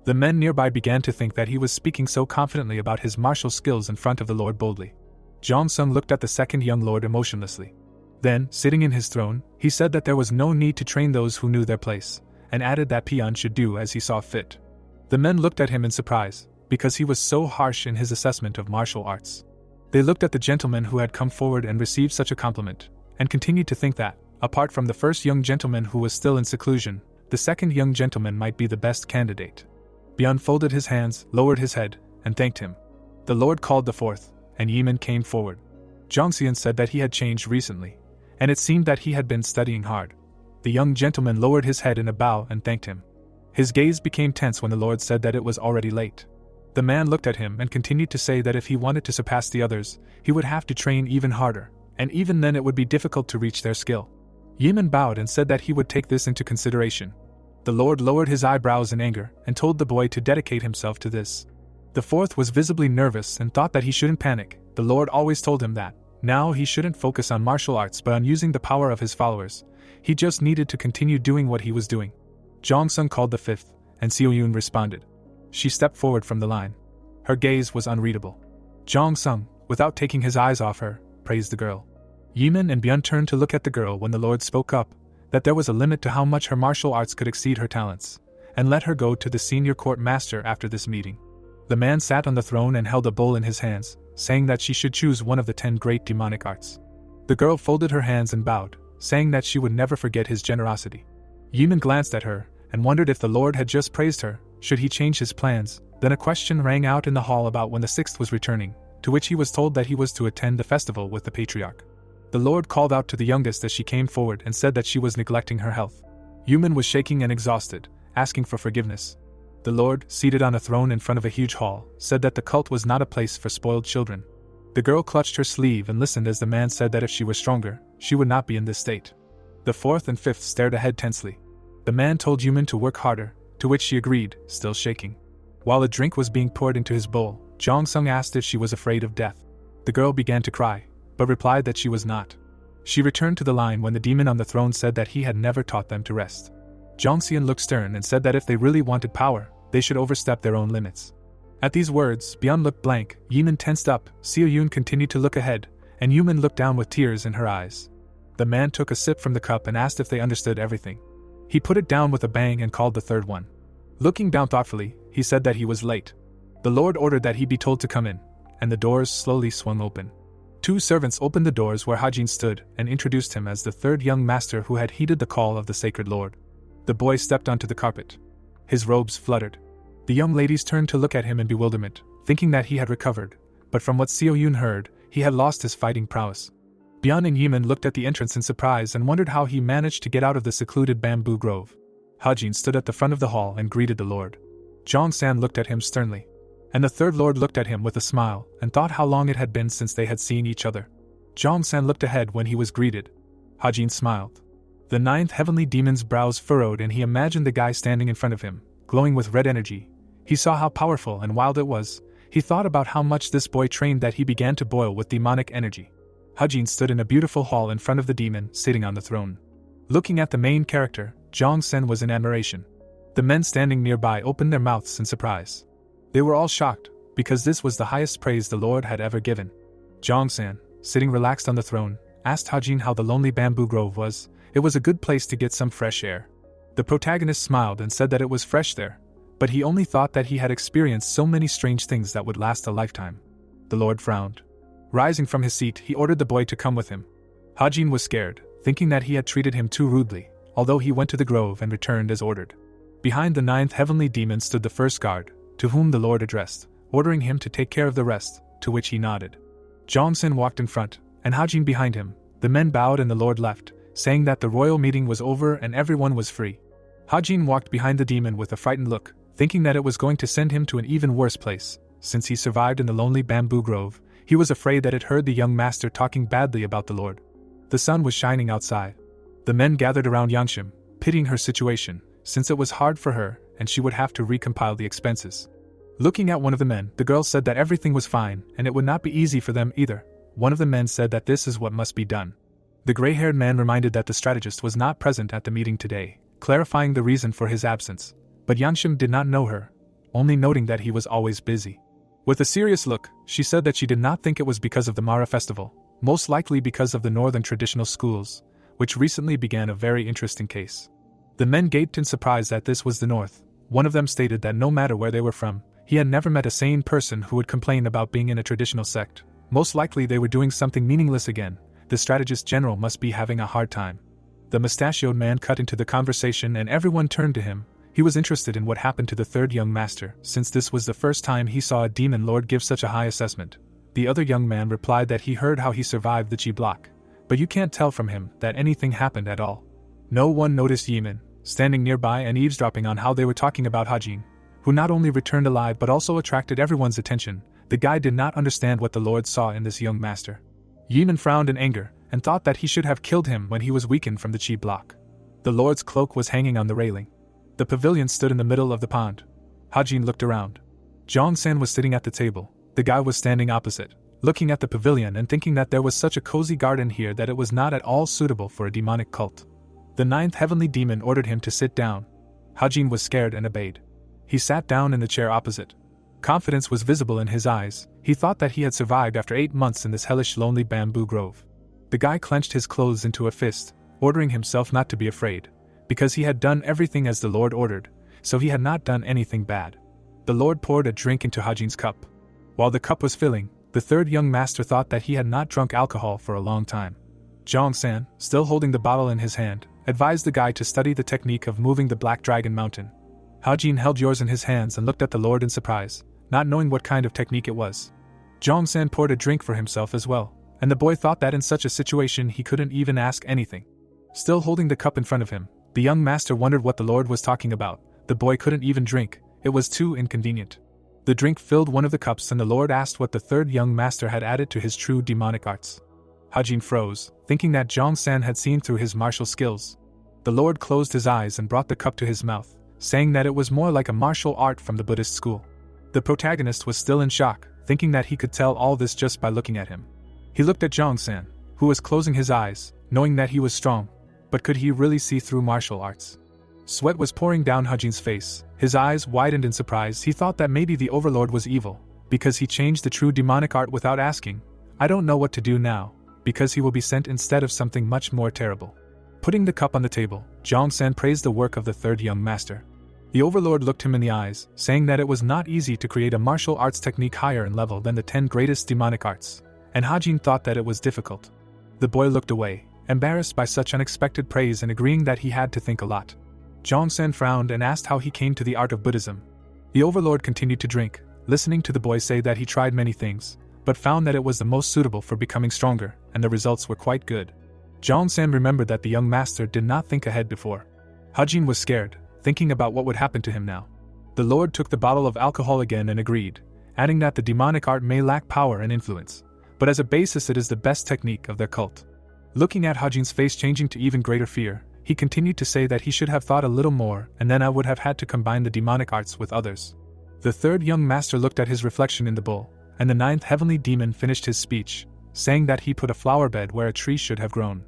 The men nearby began to think that he was speaking so confidently about his martial skills in front of the Lord boldly. Jong-sung looked at the second young lord emotionlessly. Then, sitting in his throne, he said that there was no need to train those who knew their place, and added that Peon should do as he saw fit. The men looked at him in surprise, because he was so harsh in his assessment of martial arts. They looked at the gentleman who had come forward and received such a compliment, and continued to think that, apart from the first young gentleman who was still in seclusion, the second young gentleman might be the best candidate. Bian folded his hands, lowered his head, and thanked him. The Lord called the fourth, and Yimin came forward. Jongseon said that he had changed recently, and it seemed that he had been studying hard. The young gentleman lowered his head in a bow and thanked him. His gaze became tense when the Lord said that it was already late. The man looked at him and continued to say that if he wanted to surpass the others, he would have to train even harder, and even then it would be difficult to reach their skill. Yimin bowed and said that he would take this into consideration. The Lord lowered his eyebrows in anger and told the boy to dedicate himself to this. The fourth was visibly nervous and thought that he shouldn't panic. The Lord always told him that now he shouldn't focus on martial arts but on using the power of his followers. He just needed to continue doing what he was doing. Jong-sung called the fifth, and Seo-yoon responded. She stepped forward from the line. Her gaze was unreadable. Jong-sung, without taking his eyes off her, praised the girl. Yimin and Byun turned to look at the girl when the Lord spoke up, that there was a limit to how much her martial arts could exceed her talents, and let her go to the senior court master after this meeting. The man sat on the throne and held a bowl in his hands, saying that she should choose one of the 10 great demonic arts. The girl folded her hands and bowed, saying that she would never forget his generosity. Yimin glanced at her, and wondered if the Lord had just praised her, should he change his plans. Then a question rang out in the hall about when the sixth was returning, to which he was told that he was to attend the festival with the patriarch. The Lord called out to the youngest as she came forward and said that she was neglecting her health. Yimin was shaking and exhausted, asking for forgiveness. The Lord, seated on a throne in front of a huge hall, said that the cult was not a place for spoiled children. The girl clutched her sleeve and listened as the man said that if she was stronger, she would not be in this state. The fourth and fifth stared ahead tensely. The man told Yimin to work harder, to which she agreed, still shaking. While a drink was being poured into his bowl, Jong-sung asked if she was afraid of death. The girl began to cry, but replied that she was not. She returned to the line when the demon on the throne said that he had never taught them to rest. Jong-seon looked stern and said that if they really wanted power, they should overstep their own limits. At these words, Byun looked blank, Yimin tensed up, Seo-yoon continued to look ahead, and Yimin looked down with tears in her eyes. The man took a sip from the cup and asked if they understood everything. He put it down with a bang and called the third one. Looking down thoughtfully, he said that he was late. The Lord ordered that he be told to come in, and the doors slowly swung open. 2 servants opened the doors where Hajin stood and introduced him as the third young master who had heeded the call of the sacred Lord. The boy stepped onto the carpet. His robes fluttered. The young ladies turned to look at him in bewilderment, thinking that he had recovered, but from what Seo-yoon heard, he had lost his fighting prowess. Byun and Yimin looked at the entrance in surprise and wondered how he managed to get out of the secluded bamboo grove. Hajin stood at the front of the hall and greeted the Lord. Jong-san looked at him sternly. And the third Lord looked at him with a smile and thought how long it had been since they had seen each other. Jong-san looked ahead when he was greeted. Hajin smiled. The 9th heavenly demon's brows furrowed and he imagined the guy standing in front of him, glowing with red energy. He saw how powerful and wild it was. He thought about how much this boy trained that he began to boil with demonic energy. Hajin stood in a beautiful hall in front of the demon, sitting on the throne. Looking at the main character, Jong-sen was in admiration. The men standing nearby opened their mouths in surprise. They were all shocked, because this was the highest praise the Lord had ever given. Jong-san, sitting relaxed on the throne, asked Hajin how the lonely bamboo grove was. It was a good place to get some fresh air. The protagonist smiled and said that it was fresh there, but he only thought that he had experienced so many strange things that would last a lifetime. The Lord frowned. Rising from his seat, he ordered the boy to come with him. Hajin was scared, thinking that he had treated him too rudely, although he went to the grove and returned as ordered. Behind the 9th heavenly demon stood the first guard, to whom the Lord addressed, ordering him to take care of the rest, to which he nodded. Jongsin walked in front, and Hajin behind him. The men bowed and the Lord left, saying that the royal meeting was over and everyone was free. Hajin walked behind the demon with a frightened look, thinking that it was going to send him to an even worse place. Since he survived in the lonely bamboo grove, he was afraid that it heard the young master talking badly about the Lord. The sun was shining outside. The men gathered around Yangshim, pitying her situation, since it was hard for her and she would have to recompile the expenses. Looking at one of the men, the girl said that everything was fine and it would not be easy for them either. One of the men said that this is what must be done. The gray-haired man reminded that the strategist was not present at the meeting today, clarifying the reason for his absence. But Yangshim did not know her, only noting that he was always busy. With a serious look, she said that she did not think it was because of the Mara festival, most likely because of the northern traditional schools, which recently began a very interesting case. The men gaped in surprise that this was the north. One of them stated that no matter where they were from, he had never met a sane person who would complain about being in a traditional sect. Most likely they were doing something meaningless again. The strategist general must be having a hard time. The mustachioed man cut into the conversation and everyone turned to him. He was interested in what happened to the third young master, since this was the first time he saw a demon lord give such a high assessment. The other young man replied that he heard how he survived the Chi block, but you can't tell from him that anything happened at all. No one noticed Yemin, standing nearby and eavesdropping on how they were talking about Hajin, who not only returned alive but also attracted everyone's attention. The guy did not understand what the Lord saw in this young master. Yemin frowned in anger, and thought that he should have killed him when he was weakened from the Chi block. The Lord's cloak was hanging on the railing. The pavilion stood in the middle of the pond. Hajin looked around. Jong-san was sitting at the table. The guy was standing opposite, looking at the pavilion and thinking that there was such a cozy garden here that it was not at all suitable for a demonic cult. The 9th heavenly demon ordered him to sit down. Hajin was scared and obeyed. He sat down in the chair opposite. Confidence was visible in his eyes. He thought that he had survived after 8 months in this hellish lonely bamboo grove. The guy clenched his clothes into a fist, ordering himself not to be afraid, because he had done everything as the Lord ordered, so he had not done anything bad. The Lord poured a drink into Hajin's cup. While the cup was filling, the third young master thought that he had not drunk alcohol for a long time. Jong-san, still holding the bottle in his hand, advised the guy to study the technique of moving the Black Dragon Mountain. Hajin held yours in his hands and looked at the Lord in surprise, not knowing what kind of technique it was. Jong-san poured a drink for himself as well, and the boy thought that in such a situation he couldn't even ask anything. Still holding the cup in front of him, the young master wondered what the Lord was talking about. The boy couldn't even drink, it was too inconvenient. The drink filled one of the cups and the Lord asked what the third young master had added to his true demonic arts. Hajin froze, thinking that Jong-san had seen through his martial skills. The Lord closed his eyes and brought the cup to his mouth, saying that it was more like a martial art from the Buddhist school. The protagonist was still in shock, thinking that he could tell all this just by looking at him. He looked at Jong-san, who was closing his eyes, knowing that he was strong, but could he really see through martial arts? Sweat was pouring down Hajin's face. His eyes widened in surprise. He thought that maybe the overlord was evil, because he changed the true demonic art without asking. I don't know what to do now, because he will be sent instead of something much more terrible. Putting the cup on the table, Jong-san praised the work of the third young master. The overlord looked him in the eyes, saying that it was not easy to create a martial arts technique higher in level than the 10 greatest demonic arts, and Hajin thought that it was difficult. The boy looked away, embarrassed by such unexpected praise and agreeing that he had to think a lot. Jong-san frowned and asked how he came to the art of Buddhism. The overlord continued to drink, listening to the boy say that he tried many things, but found that it was the most suitable for becoming stronger, and the results were quite good. Jong-san remembered that the young master did not think ahead before. Hajin was scared, thinking about what would happen to him now. The Lord took the bottle of alcohol again and agreed, adding that the demonic art may lack power and influence, but as a basis it is the best technique of their cult. Looking at Hajin's face changing to even greater fear, he continued to say that he should have thought a little more and then I would have had to combine the demonic arts with others. The third young master looked at his reflection in the bowl, and the 9th heavenly demon finished his speech, saying that he put a flower bed where a tree should have grown.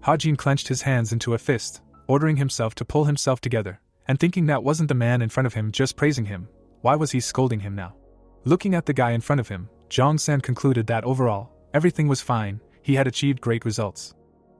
Hajin clenched his hands into a fist, ordering himself to pull himself together, and thinking that wasn't the man in front of him just praising him. Why was he scolding him now? Looking at the guy in front of him, Jong-san concluded that overall, everything was fine, he had achieved great results.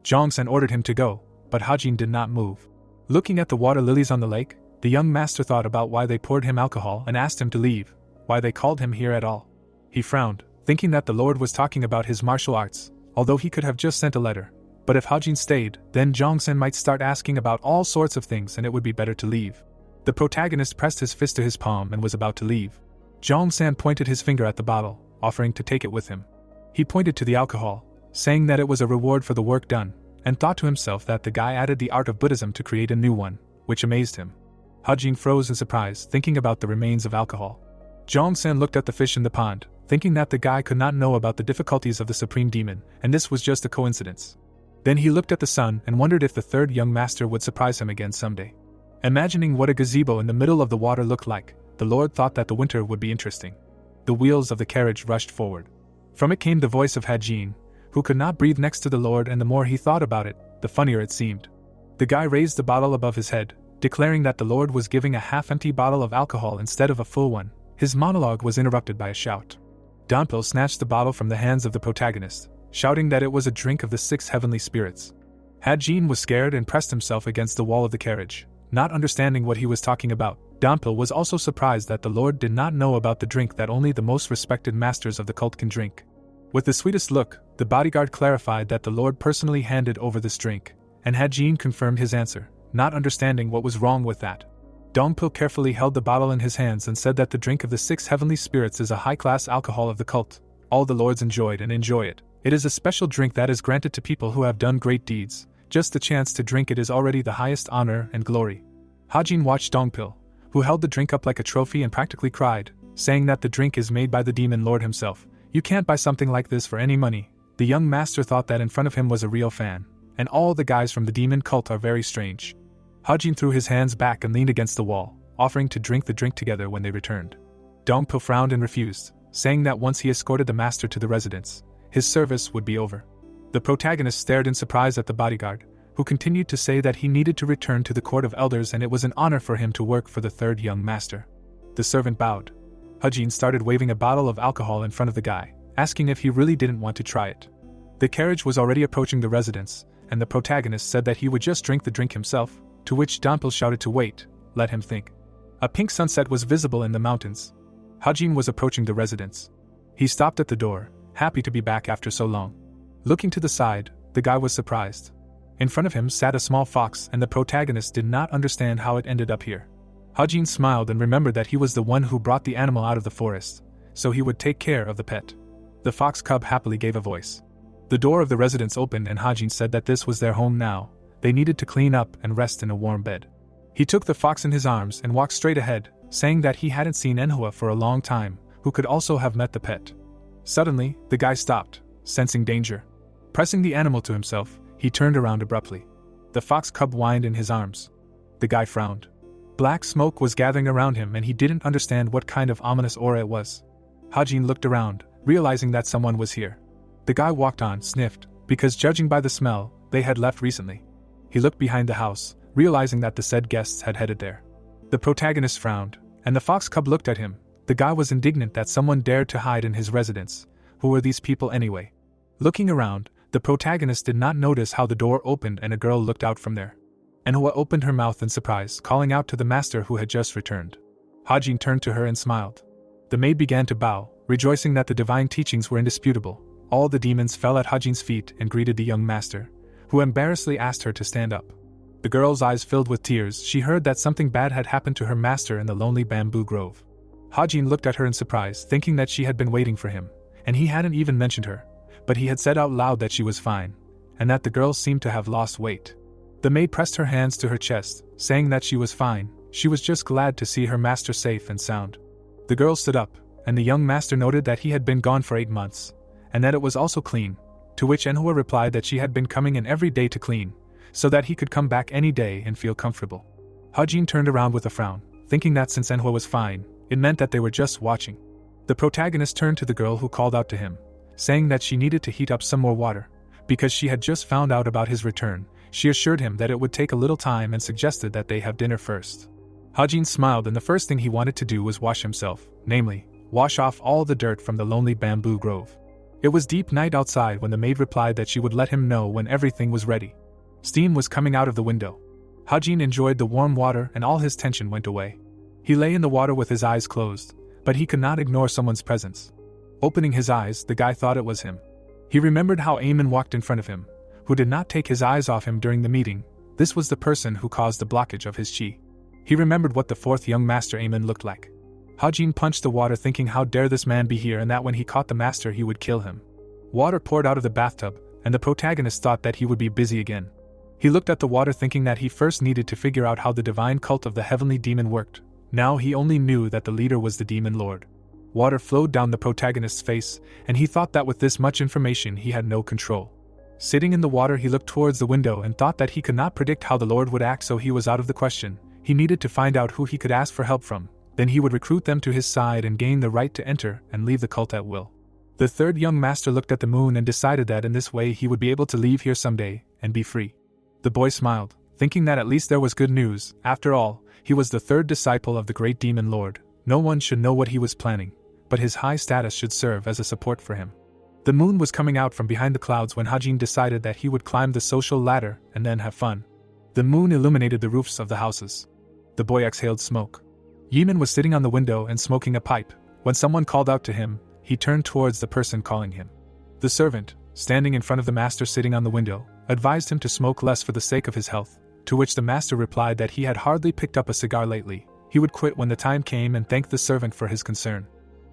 Jong-san ordered him to go, but Hajin did not move. Looking at the water lilies on the lake, the young master thought about why they poured him alcohol and asked him to leave, why they called him here at all. He frowned, thinking that the Lord was talking about his martial arts, although he could have just sent a letter. But if Hajin stayed, then Jongsen might start asking about all sorts of things and it would be better to leave. The protagonist pressed his fist to his palm and was about to leave. Jongsan pointed his finger at the bottle, offering to take it with him. He pointed to the alcohol, saying that it was a reward for the work done, and thought to himself that the guy added the art of Buddhism to create a new one, which amazed him. Hajin froze in surprise, thinking about the remains of alcohol. Jongsen looked at the fish in the pond, thinking that the guy could not know about the difficulties of the Supreme Demon, and this was just a coincidence. Then he looked at the sun and wondered if the third young master would surprise him again someday. Imagining what a gazebo in the middle of the water looked like, the Lord thought that the winter would be interesting. The wheels of the carriage rushed forward. From it came the voice of Hajin, who could not breathe next to the Lord, and the more he thought about it, the funnier it seemed. The guy raised the bottle above his head, declaring that the Lord was giving a half-empty bottle of alcohol instead of a full one. His monologue was interrupted by a shout. Donpil snatched the bottle from the hands of the protagonist, shouting that it was a drink of the 6 heavenly spirits. Hajin was scared and pressed himself against the wall of the carriage, not understanding what he was talking about. Donpil was also surprised that the Lord did not know about the drink that only the most respected masters of the cult can drink. With the sweetest look, the bodyguard clarified that the Lord personally handed over this drink, and Hajin confirmed his answer, not understanding what was wrong with that. Dongpil carefully held the bottle in his hands and said that the drink of the 6 heavenly spirits is a high-class alcohol of the cult. All the lords enjoyed and enjoy it. It is a special drink that is granted to people who have done great deeds. Just the chance to drink it is already the highest honor and glory. Hajin watched Dongpil, who held the drink up like a trophy and practically cried, saying that the drink is made by the demon lord himself. You can't buy something like this for any money. The young master thought that in front of him was a real fan, and all the guys from the demon cult are very strange. Hajin threw his hands back and leaned against the wall, offering to drink the drink together when they returned. Dongpil frowned and refused, saying that once he escorted the master to the residence, his service would be over. The protagonist stared in surprise at the bodyguard, who continued to say that he needed to return to the court of elders and it was an honor for him to work for the third young master. The servant bowed. Hajin started waving a bottle of alcohol in front of the guy, asking if he really didn't want to try it. The carriage was already approaching the residence, and the protagonist said that he would just drink the drink himself, to which Donpil shouted to wait, let him think. A pink sunset was visible in the mountains. Hajin was approaching the residence. He stopped at the door, happy to be back after so long. Looking to the side, the guy was surprised. In front of him sat a small fox and the protagonist did not understand how it ended up here. Hajin smiled and remembered that he was the one who brought the animal out of the forest, so he would take care of the pet. The fox cub happily gave a voice. The door of the residence opened and Hajin said that this was their home now. They needed to clean up and rest in a warm bed. He took the fox in his arms and walked straight ahead, saying that he hadn't seen Manhwa for a long time, who could also have met the pet. Suddenly, the guy stopped, sensing danger. Pressing the animal to himself, he turned around abruptly. The fox cub whined in his arms. The guy frowned. Black smoke was gathering around him and he didn't understand what kind of ominous aura it was. Hajin looked around, realizing that someone was here. The guy walked on, sniffed, because judging by the smell, they had left recently. He looked behind the house, realizing that the said guests had headed there. The protagonist frowned, and the fox cub looked at him. The guy was indignant that someone dared to hide in his residence. Who were these people anyway? Looking around, the protagonist did not notice how the door opened and a girl looked out from there. Manhwa opened her mouth in surprise, calling out to the master who had just returned. Hajin turned to her and smiled. The maid began to bow, rejoicing that the divine teachings were indisputable. All the demons fell at Hajin's feet and greeted the young master, who embarrassedly asked her to stand up. The girl's eyes filled with tears. She heard that something bad had happened to her master in the lonely bamboo grove. Hajin looked at her in surprise, thinking that she had been waiting for him, and he hadn't even mentioned her, but he had said out loud that she was fine, and that the girl seemed to have lost weight. The maid pressed her hands to her chest, saying that she was fine. She was just glad to see her master safe and sound. The girl stood up, and the young master noted that he had been gone for 8 months, and that it was also clean, to which Manhwa replied that she had been coming in every day to clean, so that he could come back any day and feel comfortable. Hajin turned around with a frown, thinking that since Manhwa was fine, it meant that they were just watching. The protagonist turned to the girl who called out to him, saying that she needed to heat up some more water, because she had just found out about his return. She assured him that it would take a little time and suggested that they have dinner first. Hajin smiled and the first thing he wanted to do was wash himself, namely, wash off all the dirt from the lonely bamboo grove. It was deep night outside when the maid replied that she would let him know when everything was ready. Steam was coming out of the window. Hajin enjoyed the warm water and all his tension went away. He lay in the water with his eyes closed, but he could not ignore someone's presence. Opening his eyes, the guy thought it was him. He remembered how Eamon walked in front of him, who did not take his eyes off him during the meeting. This was the person who caused the blockage of his chi. He remembered what the fourth young master Eamon looked like. Hajin punched the water thinking how dare this man be here and that when he caught the master he would kill him. Water poured out of the bathtub, and the protagonist thought that he would be busy again. He looked at the water thinking that he first needed to figure out how the divine cult of the heavenly demon worked. Now he only knew that the leader was the demon lord. Water flowed down the protagonist's face, and he thought that with this much information he had no control. Sitting in the water he looked towards the window and thought that he could not predict how the lord would act, so he was out of the question. He needed to find out who he could ask for help from, then he would recruit them to his side and gain the right to enter and leave the cult at will. The third young master looked at the moon and decided that in this way he would be able to leave here someday and be free. The boy smiled, thinking that at least there was good news. After all, he was the third disciple of the great demon lord. No one should know what he was planning, but his high status should serve as a support for him. The moon was coming out from behind the clouds when Hajin decided that he would climb the social ladder and then have fun. The moon illuminated the roofs of the houses. The boy exhaled smoke. Yeeman was sitting on the window and smoking a pipe. When someone called out to him, he turned towards the person calling him. The servant, standing in front of the master sitting on the window, advised him to smoke less for the sake of his health, to which the master replied that he had hardly picked up a cigar lately. He would quit when the time came and thanked the servant for his concern.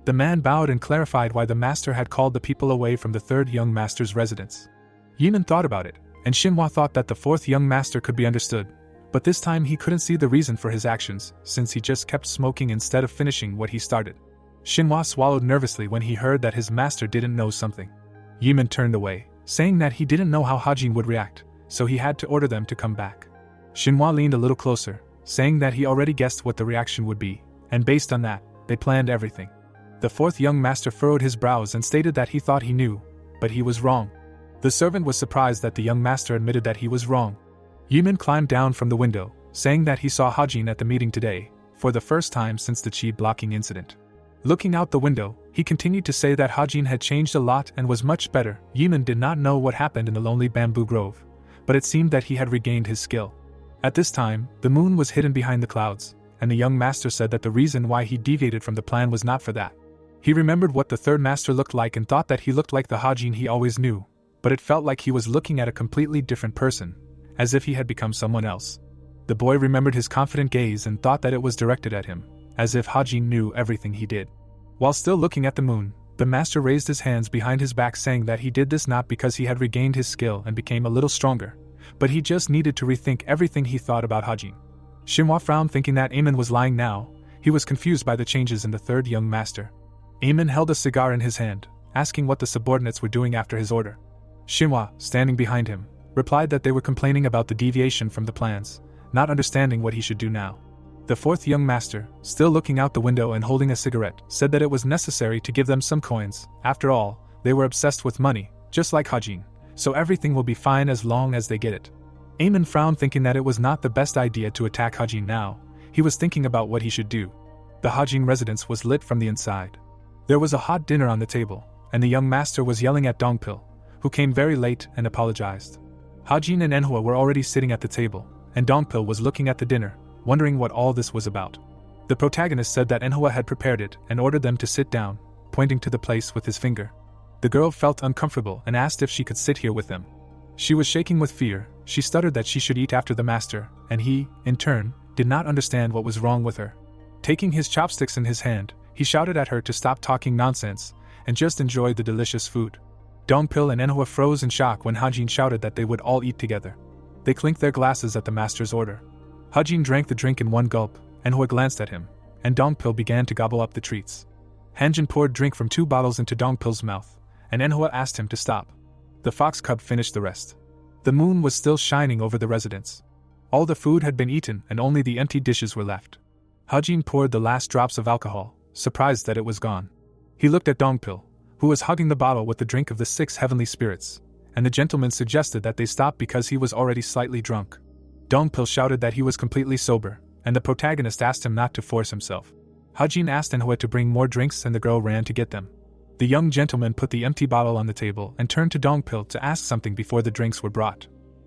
The man bowed and clarified why the master had called the people away from the third young master's residence. Yeeman thought about it, and Shinhwa thought that the fourth young master could be understood, but this time he couldn't see the reason for his actions, since he just kept smoking instead of finishing what he started. Shinhwa swallowed nervously when he heard that his master didn't know something. Yeeman turned away, saying that he didn't know how Hajin would react, so he had to order them to come back. Shinhwa leaned a little closer, saying that he already guessed what the reaction would be, and based on that, they planned everything. The fourth young master furrowed his brows and stated that he thought he knew, but he was wrong. The servant was surprised that the young master admitted that he was wrong. Yeeman climbed down from the window, saying that he saw Hajin at the meeting today, for the first time since the chi blocking incident. Looking out the window, he continued to say that Hajin had changed a lot and was much better. Yeeman did not know what happened in the lonely bamboo grove, but it seemed that he had regained his skill. At this time, the moon was hidden behind the clouds, and the young master said that the reason why he deviated from the plan was not for that. He remembered what the third master looked like and thought that he looked like the Hajin he always knew, but it felt like he was looking at a completely different person, as if he had become someone else. The boy remembered his confident gaze and thought that it was directed at him, as if Hajin knew everything he did. While still looking at the moon, the master raised his hands behind his back, saying that he did this not because he had regained his skill and became a little stronger, but he just needed to rethink everything he thought about Hajin. Shinhwa frowned, thinking that Eamon was lying now. He was confused by the changes in the third young master. Eamon held a cigar in his hand, asking what the subordinates were doing after his order. Shinhwa, standing behind him, replied that they were complaining about the deviation from the plans, not understanding what he should do now. The fourth young master, still looking out the window and holding a cigarette, said that it was necessary to give them some coins. After all, they were obsessed with money, just like Hajin, so everything will be fine as long as they get it. Eamon frowned, thinking that it was not the best idea to attack Hajin now. He was thinking about what he should do. The Hajin residence was lit from the inside. There was a hot dinner on the table, and the young master was yelling at Dongpil, who came very late and apologized. Hajin and Enhwa were already sitting at the table, and Dongpil was looking at the dinner, wondering what all this was about. The protagonist said that Enhwa had prepared it and ordered them to sit down, pointing to the place with his finger. The girl felt uncomfortable and asked if she could sit here with them. She was shaking with fear. She stuttered that she should eat after the master, and he, in turn, did not understand what was wrong with her. Taking his chopsticks in his hand, he shouted at her to stop talking nonsense and just enjoy the delicious food. Dongpil and Enhwa froze in shock when Hajin shouted that they would all eat together. They clinked their glasses at the master's order. Hajin drank the drink in one gulp. Enhwa glanced at him, and Dongpil began to gobble up the treats. Hanjin poured drink from 2 bottles into Dongpil's mouth, and Enhwa asked him to stop. The fox cub finished the rest. The moon was still shining over the residence. All the food had been eaten and only the empty dishes were left. Hajin poured the last drops of alcohol, surprised that it was gone. He looked at Dongpil, who was hugging the bottle with the drink of the 6 heavenly spirits, and the gentleman suggested that they stop because he was already slightly drunk. Dongpil shouted that he was completely sober, and the protagonist asked him not to force himself. Hajin asked Enhwa to bring more drinks and the girl ran to get them. The young gentleman put the empty bottle on the table and turned to Dongpil to ask something before the drinks were brought.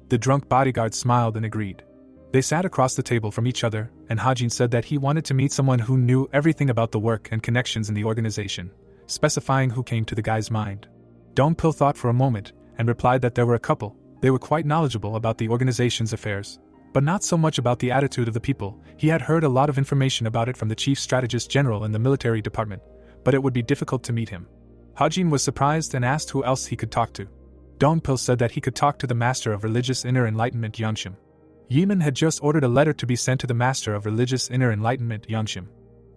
The drunk bodyguard smiled and agreed. They sat across the table from each other, and Hajin said that he wanted to meet someone who knew everything about the work and connections in the organization, specifying who came to the guy's mind. Dongpil thought for a moment, and replied that there were a couple. They were quite knowledgeable about the organization's affairs, but not so much about the attitude of the people. He had heard a lot of information about it from the chief strategist general in the military department, but it would be difficult to meet him. Hajin was surprised and asked who else he could talk to. Dongpil said that he could talk to the Master of Religious Inner Enlightenment Yangshim. Yiman had just ordered a letter to be sent to the Master of Religious Inner Enlightenment Yangshim.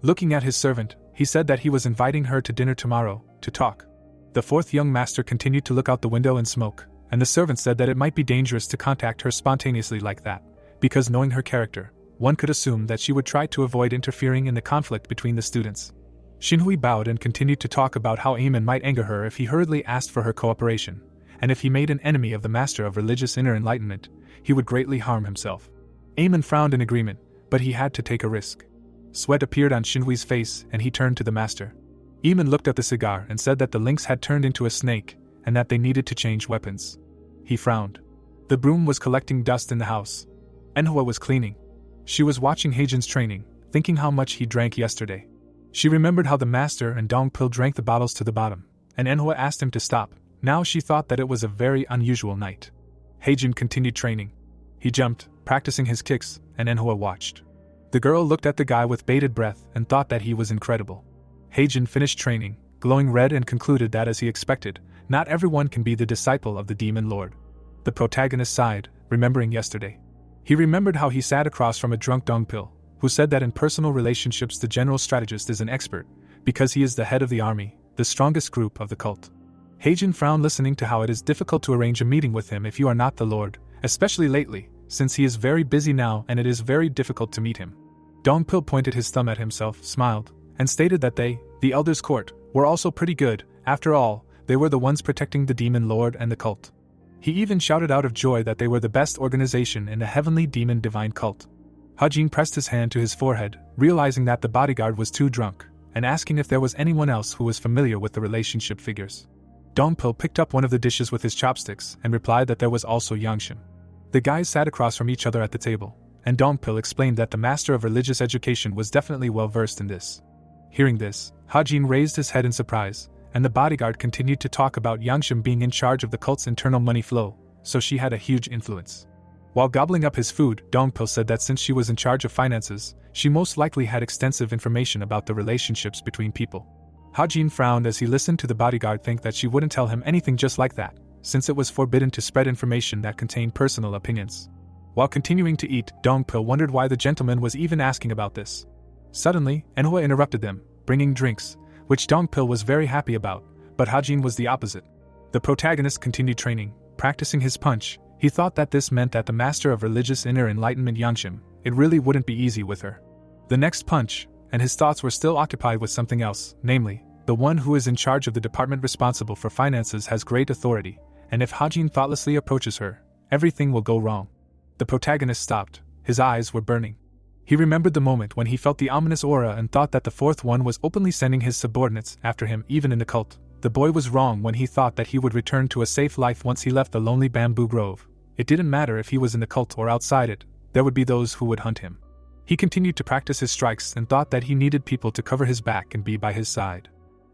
Looking at his servant, he said that he was inviting her to dinner tomorrow, to talk. The fourth young master continued to look out the window and smoke, and the servant said that it might be dangerous to contact her spontaneously like that, because knowing her character, one could assume that she would try to avoid interfering in the conflict between the students. Xinhui bowed and continued to talk about how Eamon might anger her if he hurriedly asked for her cooperation, and if he made an enemy of the Master of Religious Inner Enlightenment, he would greatly harm himself. Eamon frowned in agreement, but he had to take a risk. Sweat appeared on Xinhui's face and he turned to the master. Eamon looked at the cigar and said that the lynx had turned into a snake, and that they needed to change weapons. He frowned. The broom was collecting dust in the house. Manhwa was cleaning. She was watching Hajin's training, thinking how much he drank yesterday. She remembered how the master and Dongpil drank the bottles to the bottom, and Manhwa asked him to stop. Now she thought that it was a very unusual night. Hajin continued training. He jumped, practicing his kicks, and Manhwa watched. The girl looked at the guy with bated breath and thought that he was incredible. Hajin finished training, glowing red, and concluded that, as he expected, not everyone can be the disciple of the Demon Lord. The protagonist sighed, remembering yesterday. He remembered how he sat across from a drunk Dongpil, who said that in personal relationships the general strategist is an expert, because he is the head of the army, the strongest group of the cult. Hajin frowned, listening to how it is difficult to arrange a meeting with him if you are not the Lord, especially lately, since he is very busy now and it is very difficult to meet him. Dongpil pointed his thumb at himself, smiled, and stated that they, the Elders' Court, were also pretty good. After all, they were the ones protecting the Demon Lord and the cult. He even shouted out of joy that they were the best organization in the heavenly demon divine cult. Hajin pressed his hand to his forehead, realizing that the bodyguard was too drunk, and asking if there was anyone else who was familiar with the relationship figures. Dongpil picked up one of the dishes with his chopsticks and replied that there was also Yangshim. The guys sat across from each other at the table, and Dongpil explained that the Master of Religious Education was definitely well versed in this. Hearing this, Hajin raised his head in surprise, and the bodyguard continued to talk about Yangshim being in charge of the cult's internal money flow, so she had a huge influence. While gobbling up his food, Dongpil said that since she was in charge of finances, she most likely had extensive information about the relationships between people. Hajin frowned as he listened to the bodyguard think that she wouldn't tell him anything just like that, since it was forbidden to spread information that contained personal opinions. While continuing to eat, Dongpil wondered why the gentleman was even asking about this. Suddenly, Manhwa interrupted them, bringing drinks, which Dongpil was very happy about, but Hajin was the opposite. The protagonist continued training, practicing his punch. He thought that this meant that the Master of Religious Inner Enlightenment Yangshim, it really wouldn't be easy with her. The next punch, and his thoughts were still occupied with something else, namely, the one who is in charge of the department responsible for finances has great authority, and if Hajin thoughtlessly approaches her, everything will go wrong. The protagonist stopped. His eyes were burning. He remembered the moment when he felt the ominous aura and thought that the fourth one was openly sending his subordinates after him, even in the cult. The boy was wrong when he thought that he would return to a safe life once he left the lonely bamboo grove. It didn't matter if he was in the cult or outside it, there would be those who would hunt him. He continued to practice his strikes and thought that he needed people to cover his back and be by his side.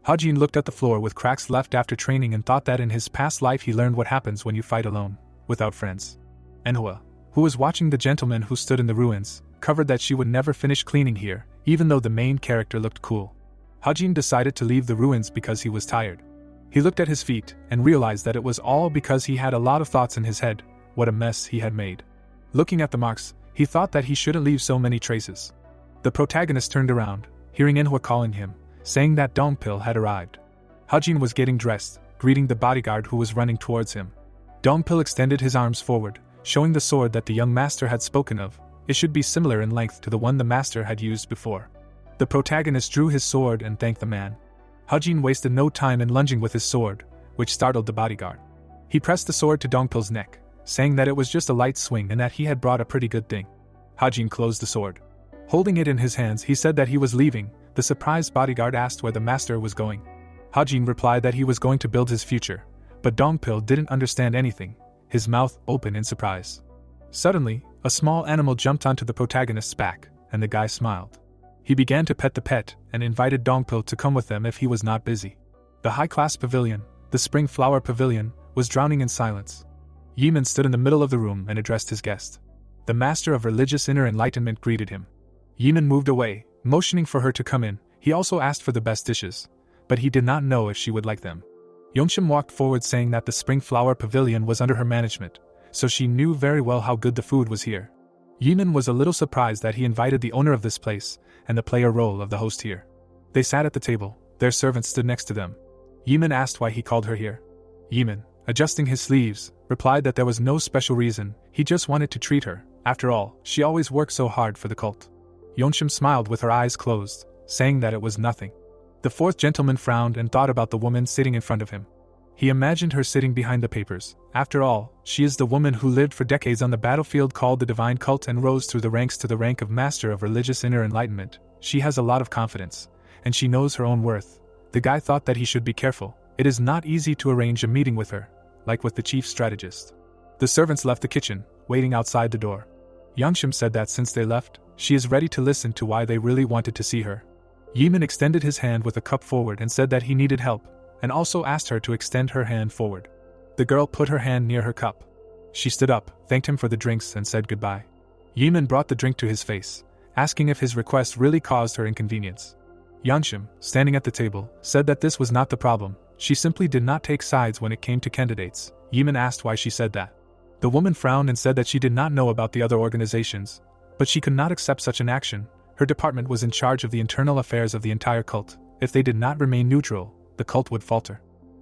Hajin looked at the floor with cracks left after training and thought that in his past life he learned what happens when you fight alone, without friends. Manhwa, who was watching the gentleman who stood in the ruins, covered that she would never finish cleaning here, even though the main character looked cool. Hajin decided to leave the ruins because he was tired. He looked at his feet and realized that it was all because he had a lot of thoughts in his head. What a mess he had made. Looking at the marks, he thought that he shouldn't leave so many traces. The protagonist turned around, hearing Manhwa calling him, saying that Dongpil had arrived. Hajin was getting dressed, greeting the bodyguard who was running towards him. Dongpil extended his arms forward, showing the sword that the young master had spoken of. It should be similar in length to the one the master had used before. The protagonist drew his sword and thanked the man. Hajin wasted no time in lunging with his sword, which startled the bodyguard. He pressed the sword to Dongpil's neck, saying that it was just a light swing and that he had brought a pretty good thing. Hajin closed the sword. Holding it in his hands, he said that he was leaving. The surprised bodyguard asked where the master was going. Hajin replied that he was going to build his future, but Dongpil didn't understand anything, his mouth open in surprise. Suddenly, A small animal jumped onto the protagonist's back, and the guy smiled. He began to pet the pet and invited Dongpil to come with them if he was not busy. The high-class pavilion, the spring flower pavilion, was drowning in silence. Yimin stood in the middle of the room and addressed his guest. The master of religious inner enlightenment greeted him. Yimin moved away, motioning for her to come in. He also asked for the best dishes, but he did not know if she would like them. Yeonshim walked forward saying that the spring flower pavilion was under her management, so she knew very well how good the food was here. Yimin was a little surprised that he invited the owner of this place and the player role of the host here. They sat at the table, their servant stood next to them. Yimin asked why he called her here. Yimin, adjusting his sleeves, replied that there was no special reason, he just wanted to treat her. After all, she always worked so hard for the cult. Yeonshim smiled with her eyes closed, saying that it was nothing. The fourth gentleman frowned and thought about the woman sitting in front of him. He imagined her sitting behind the papers. After all, she is the woman who lived for decades on the battlefield called the Divine Cult and rose through the ranks to the rank of Master of Religious Inner Enlightenment. She has a lot of confidence, and she knows her own worth. The guy thought that he should be careful. It is not easy to arrange a meeting with her, like with the chief strategist. The servants left the kitchen, waiting outside the door. Yeonshim said that since they left, she is ready to listen to why they really wanted to see her. Yimin extended his hand with a cup forward and said that he needed help, and also asked her to extend her hand forward. The girl put her hand near her cup. She stood up, thanked him for the drinks and said goodbye. Yimin brought the drink to his face, asking if his request really caused her inconvenience. Yeonshim, standing at the table, said that this was not the problem. She simply did not take sides when it came to candidates. Yimin asked why she said that. The woman frowned and said that she did not know about the other organizations, but she could not accept such an action. Her department was in charge of the internal affairs of the entire cult. If they did not remain neutral, the cult would falter.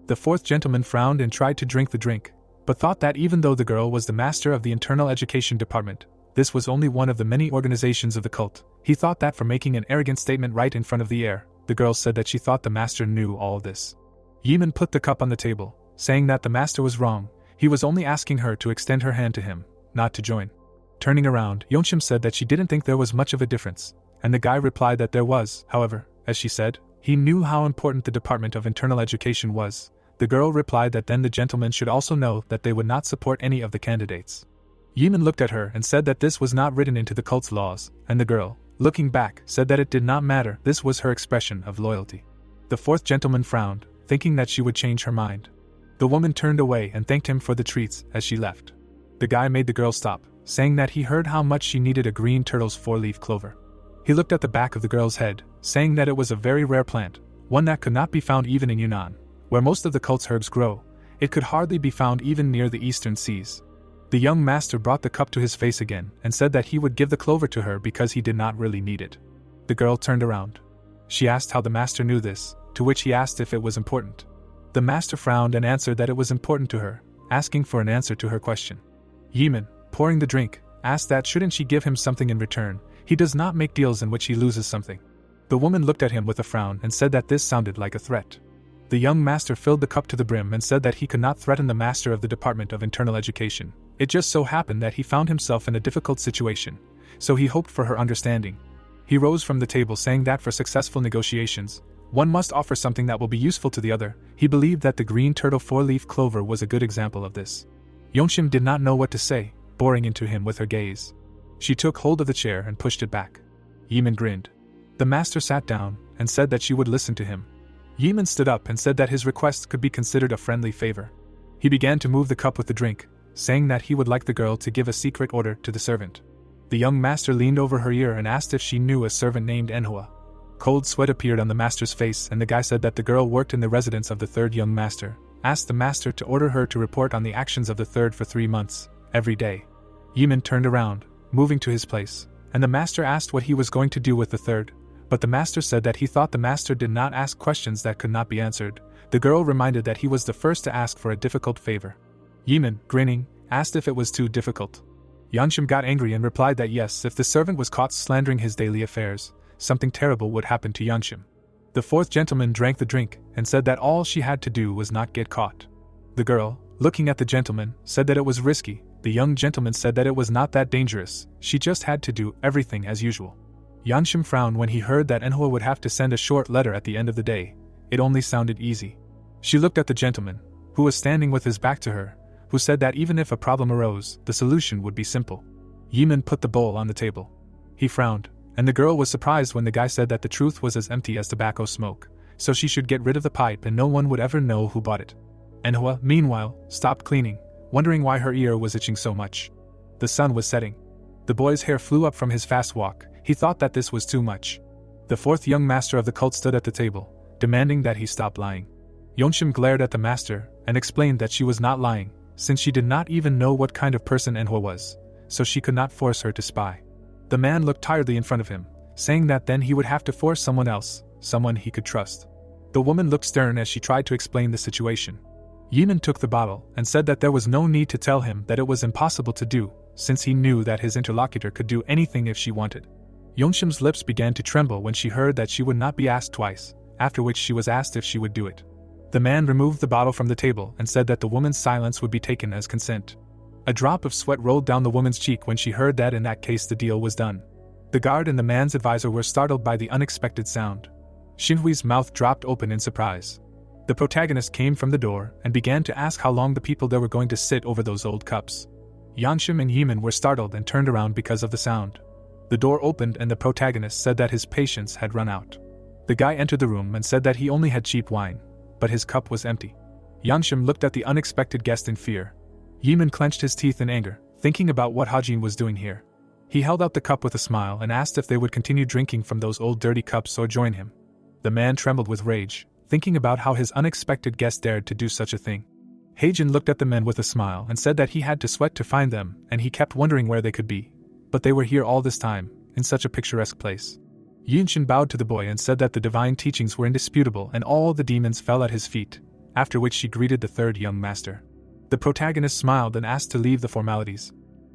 The fourth gentleman frowned and tried to drink the drink, but thought that even though the girl was the master of the internal education department, this was only one of the many organizations of the cult. He thought that for making an arrogant statement right in front of the air, the girl said that she thought the master knew all this. Yimin put the cup on the table, saying that the master was wrong. He was only asking her to extend her hand to him, not to join. Turning around, Yeonshim said that she didn't think there was much of a difference, and the guy replied that there was. However, as she said, he knew how important the Department of Internal Education was. The girl replied that then the gentleman should also know that they would not support any of the candidates. Yimin looked at her and said that this was not written into the cult's laws, and the girl, looking back, said that it did not matter. This was her expression of loyalty. The fourth gentleman frowned, thinking that she would change her mind. The woman turned away and thanked him for the treats as she left. The guy made the girl stop, saying that he heard how much she needed a green turtle's four-leaf clover. He looked at the back of the girl's head, saying that it was a very rare plant, one that could not be found even in Yunnan, where most of the cult's herbs grow. It could hardly be found even near the eastern seas. The young master brought the cup to his face again and said that he would give the clover to her because he did not really need it. The girl turned around. She asked how the master knew this, to which he asked if it was important. The master frowned and answered that it was important to her, asking for an answer to her question. Yimin, pouring the drink, asked that shouldn't she give him something in return. He does not make deals in which he loses something. The woman looked at him with a frown and said that this sounded like a threat. The young master filled the cup to the brim and said that he could not threaten the master of the Department of Internal Education. It just so happened that he found himself in a difficult situation, so he hoped for her understanding. He rose from the table saying that for successful negotiations, one must offer something that will be useful to the other. He believed that the green turtle four-leaf clover was a good example of this. Yeonshim did not know what to say, boring into him with her gaze. She took hold of the chair and pushed it back. Yimin grinned. The master sat down and said that she would listen to him. Yimin stood up and said that his request could be considered a friendly favor. He began to move the cup with the drink, saying that he would like the girl to give a secret order to the servant. The young master leaned over her ear and asked if she knew a servant named Manhwa. Cold sweat appeared on the master's face and the guy said that the girl worked in the residence of the third young master, asked the master to order her to report on the actions of the third for 3 months, every day. Yimin turned around, moving to his place, and the master asked what he was going to do with the third, but the master said that he thought the master did not ask questions that could not be answered. The girl reminded that he was the first to ask for a difficult favor. Yimin, grinning, asked if it was too difficult. Yeonshim got angry and replied that yes, if the servant was caught slandering his daily affairs, something terrible would happen to Yeonshim. The fourth gentleman drank the drink and said that all she had to do was not get caught. The girl, looking at the gentleman, said that it was risky. The young gentleman said that it was not that dangerous, she just had to do everything as usual. Yeonshim frowned when he heard that Manhwa would have to send a short letter at the end of the day. It only sounded easy. She looked at the gentleman, who was standing with his back to her, who said that even if a problem arose, the solution would be simple. Yimin put the bowl on the table. He frowned, and the girl was surprised when the guy said that the truth was as empty as tobacco smoke, so she should get rid of the pipe and no one would ever know who bought it. Manhwa, meanwhile, stopped cleaning, wondering why her ear was itching so much. The sun was setting. The boy's hair flew up from his fast walk. He thought that this was too much. The fourth young master of the cult stood at the table, demanding that he stop lying. Yeonshim glared at the master and explained that she was not lying, since she did not even know what kind of person Manhwa was, so she could not force her to spy. The man looked tiredly in front of him, saying that then he would have to force someone else, someone he could trust. The woman looked stern as she tried to explain the situation. Yimin took the bottle and said that there was no need to tell him that it was impossible to do, since he knew that his interlocutor could do anything if she wanted. Yeonshim's lips began to tremble when she heard that she would not be asked twice, after which she was asked if she would do it. The man removed the bottle from the table and said that the woman's silence would be taken as consent. A drop of sweat rolled down the woman's cheek when she heard that in that case the deal was done. The guard and the man's advisor were startled by the unexpected sound. Shinhui's mouth dropped open in surprise. The protagonist came from the door and began to ask how long the people there were going to sit over those old cups. Yeonshim and Yimin were startled and turned around because of the sound. The door opened and the protagonist said that his patience had run out. The guy entered the room and said that he only had cheap wine, but his cup was empty. Yeonshim looked at the unexpected guest in fear. Yimin clenched his teeth in anger, thinking about what Hajin was doing here. He held out the cup with a smile and asked if they would continue drinking from those old dirty cups or join him. The man trembled with rage, thinking about how his unexpected guest dared to do such a thing. Hajin looked at the men with a smile and said that he had to sweat to find them and he kept wondering where they could be. But they were here all this time, in such a picturesque place. Yeonshin bowed to the boy and said that the divine teachings were indisputable and all the demons fell at his feet, after which she greeted the third young master. The protagonist smiled and asked to leave the formalities.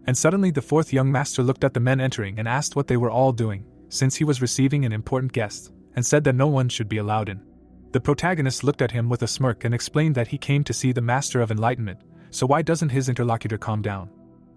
And suddenly the fourth young master looked at the men entering and asked what they were all doing, since he was receiving an important guest, and said that no one should be allowed in. The protagonist looked at him with a smirk and explained that he came to see the Master of Enlightenment, so why doesn't his interlocutor calm down?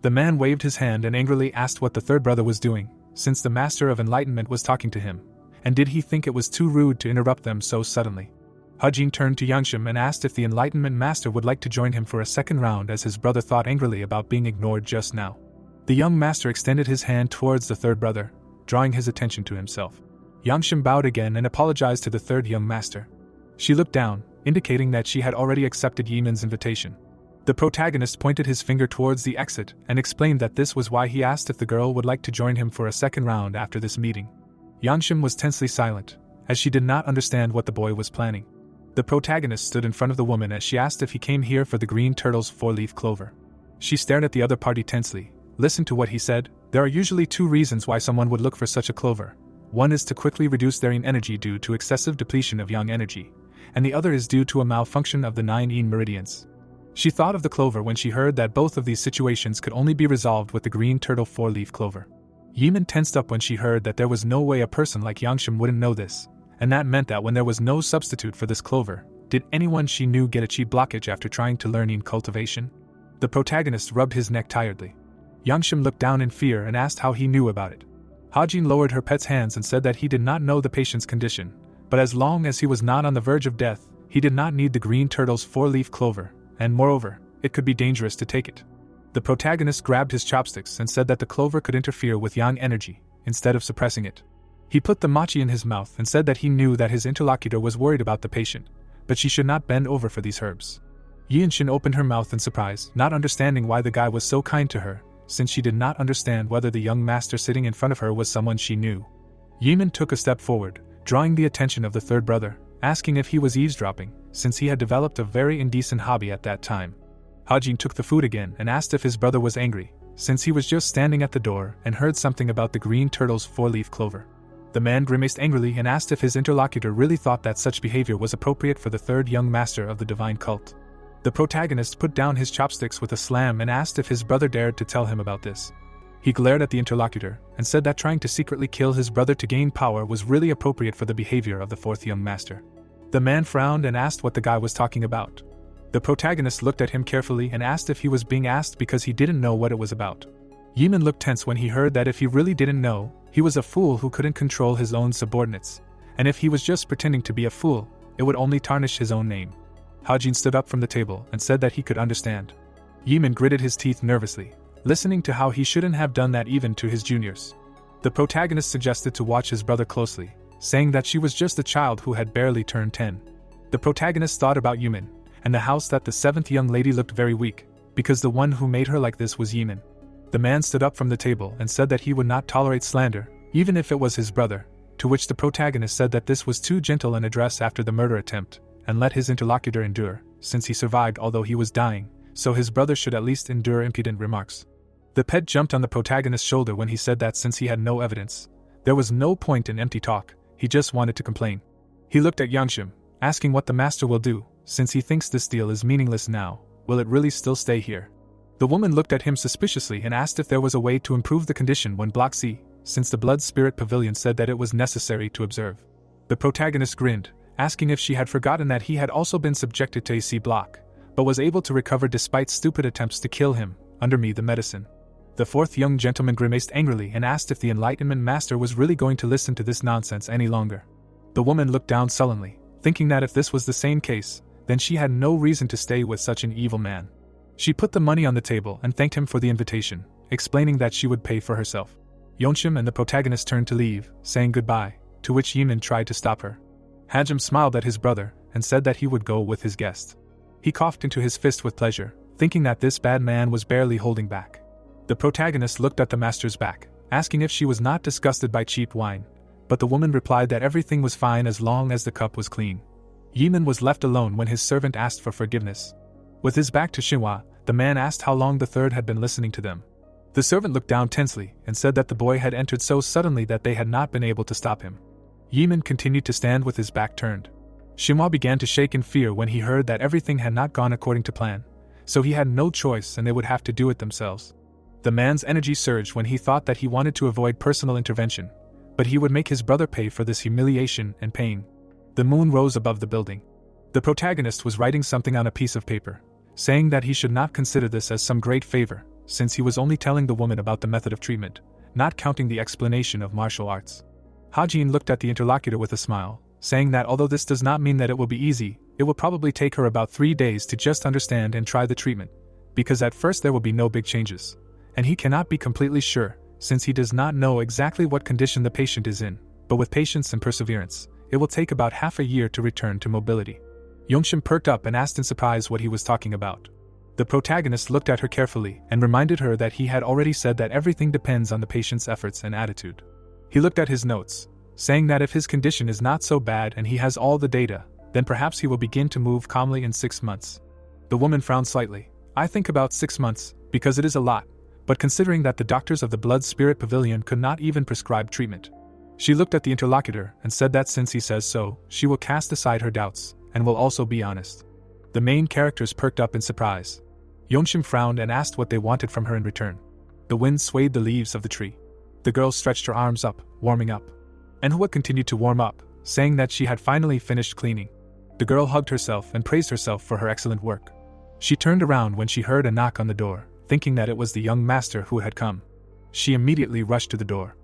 The man waved his hand and angrily asked what the third brother was doing, since the Master of Enlightenment was talking to him, and did he think it was too rude to interrupt them so suddenly? Hajin turned to Yeonshim and asked if the Enlightenment Master would like to join him for a second round as his brother thought angrily about being ignored just now. The young master extended his hand towards the third brother, drawing his attention to himself. Yeonshim bowed again and apologized to the third young master. She looked down, indicating that she had already accepted Yimin's invitation. The protagonist pointed his finger towards the exit and explained that this was why he asked if the girl would like to join him for a second round after this meeting. Yeonshim was tensely silent, as she did not understand what the boy was planning. The protagonist stood in front of the woman as she asked if he came here for the green turtle's four-leaf clover. She stared at the other party tensely, listened to what he said. There are usually two reasons why someone would look for such a clover. One is to quickly reduce their yin energy due to excessive depletion of yang energy, and the other is due to a malfunction of the 9 yin meridians. She thought of the clover when she heard that both of these situations could only be resolved with the green turtle four-leaf clover. Yimin tensed up when she heard that there was no way a person like Yeonshim wouldn't know this, and that meant that when there was no substitute for this clover, did anyone she knew get a chi blockage after trying to learn yin cultivation? The protagonist rubbed his neck tiredly. Yeonshim looked down in fear and asked how he knew about it. Hajin lowered her pet's hands and said that he did not know the patient's condition, but as long as he was not on the verge of death, he did not need the green turtle's four-leaf clover, and moreover, it could be dangerous to take it. The protagonist grabbed his chopsticks and said that the clover could interfere with yang energy, instead of suppressing it. He put the machi in his mouth and said that he knew that his interlocutor was worried about the patient, but she should not bend over for these herbs. Yeonshin opened her mouth in surprise, not understanding why the guy was so kind to her, since she did not understand whether the young master sitting in front of her was someone she knew. Yimin took a step forward, drawing the attention of the third brother, asking if he was eavesdropping, since he had developed a very indecent hobby at that time. Hajin took the food again and asked if his brother was angry, since he was just standing at the door and heard something about the green turtle's four-leaf clover. The man grimaced angrily and asked if his interlocutor really thought that such behavior was appropriate for the third young master of the divine cult. The protagonist put down his chopsticks with a slam and asked if his brother dared to tell him about this. He glared at the interlocutor and said that trying to secretly kill his brother to gain power was really appropriate for the behavior of the fourth young master. The man frowned and asked what the guy was talking about. The protagonist looked at him carefully and asked if he was being asked because he didn't know what it was about. Yimin looked tense when he heard that if he really didn't know, he was a fool who couldn't control his own subordinates, and if he was just pretending to be a fool, it would only tarnish his own name. Hajin stood up from the table and said that he could understand. Yimin gritted his teeth nervously, listening to how he shouldn't have done that even to his juniors. The protagonist suggested to watch his brother closely, saying that she was just a child who had barely turned 10. The protagonist thought about Yimin, and the house that the 7th young lady looked very weak, because the one who made her like this was Yimin. The man stood up from the table and said that he would not tolerate slander, even if it was his brother, to which the protagonist said that this was too gentle an address after the murder attempt, and let his interlocutor endure, since he survived although he was dying, so his brother should at least endure impudent remarks. The pet jumped on the protagonist's shoulder when he said that since he had no evidence, there was no point in empty talk, he just wanted to complain. He looked at Yangshim, asking what the master will do, since he thinks this deal is meaningless now, will it really still stay here? The woman looked at him suspiciously and asked if there was a way to improve the condition when Block C, since the Blood Spirit Pavilion said that it was necessary to observe. The protagonist grinned, asking if she had forgotten that he had also been subjected to a C block, but was able to recover despite stupid attempts to kill him, under the medicine. The 4th young gentleman grimaced angrily and asked if the Enlightenment Master was really going to listen to this nonsense any longer. The woman looked down sullenly, thinking that if this was the same case, then she had no reason to stay with such an evil man. She put the money on the table and thanked him for the invitation, explaining that she would pay for herself. Yeonshim and the protagonist turned to leave, saying goodbye, to which Yimin tried to stop her. Hajim smiled at his brother and said that he would go with his guest. He coughed into his fist with pleasure, thinking that this bad man was barely holding back. The protagonist looked at the master's back, asking if she was not disgusted by cheap wine, but the woman replied that everything was fine as long as the cup was clean. Yimin was left alone when his servant asked for forgiveness. With his back to Xinhua, the man asked how long the third had been listening to them. The servant looked down tensely and said that the boy had entered so suddenly that they had not been able to stop him. Yimin continued to stand with his back turned. Xinhua began to shake in fear when he heard that everything had not gone according to plan, so he had no choice and they would have to do it themselves. The man's energy surged when he thought that he wanted to avoid personal intervention, but he would make his brother pay for this humiliation and pain. The moon rose above the building. The protagonist was writing something on a piece of paper, saying that he should not consider this as some great favor, since he was only telling the woman about the method of treatment, not counting the explanation of martial arts. Hajin looked at the interlocutor with a smile, saying that although this does not mean that it will be easy, it will probably take her about 3 days to just understand and try the treatment, because at first there will be no big changes. And he cannot be completely sure, since he does not know exactly what condition the patient is in, but with patience and perseverance, it will take about half a year to return to mobility. Yeonshim perked up and asked in surprise what he was talking about. The protagonist looked at her carefully and reminded her that he had already said that everything depends on the patient's efforts and attitude. He looked at his notes, saying that if his condition is not so bad and he has all the data, then perhaps he will begin to move calmly in 6 months. The woman frowned slightly. I think about 6 months, because it is a lot. But considering that the doctors of the Blood Spirit Pavilion could not even prescribe treatment. She looked at the interlocutor and said that since he says so, she will cast aside her doubts, and will also be honest. The main characters perked up in surprise. Yeonshim frowned and asked what they wanted from her in return. The wind swayed the leaves of the tree. The girl stretched her arms up, warming up. Manhwa continued to warm up, saying that she had finally finished cleaning. The girl hugged herself and praised herself for her excellent work. She turned around when she heard a knock on the door, thinking that it was the young master who had come. She immediately rushed to the door.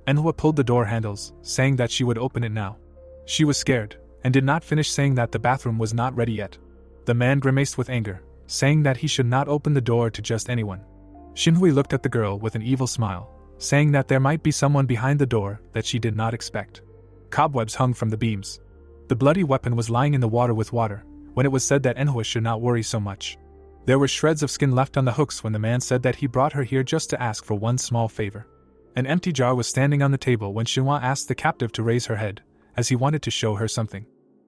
Manhwa pulled the door handles, saying that she would open it now. She was scared, and did not finish saying that the bathroom was not ready yet. The man grimaced with anger, saying that he should not open the door to just anyone. Xinhui looked at the girl with an evil smile, saying that there might be someone behind the door that she did not expect. Cobwebs hung from the beams. The bloody weapon was lying in the water with water, when it was said that Manhwa should not worry so much. There were shreds of skin left on the hooks when the man said that he brought her here just to ask for one small favor. An empty jar was standing on the table when Xinhua asked the captive to raise her head, as he wanted to show her something.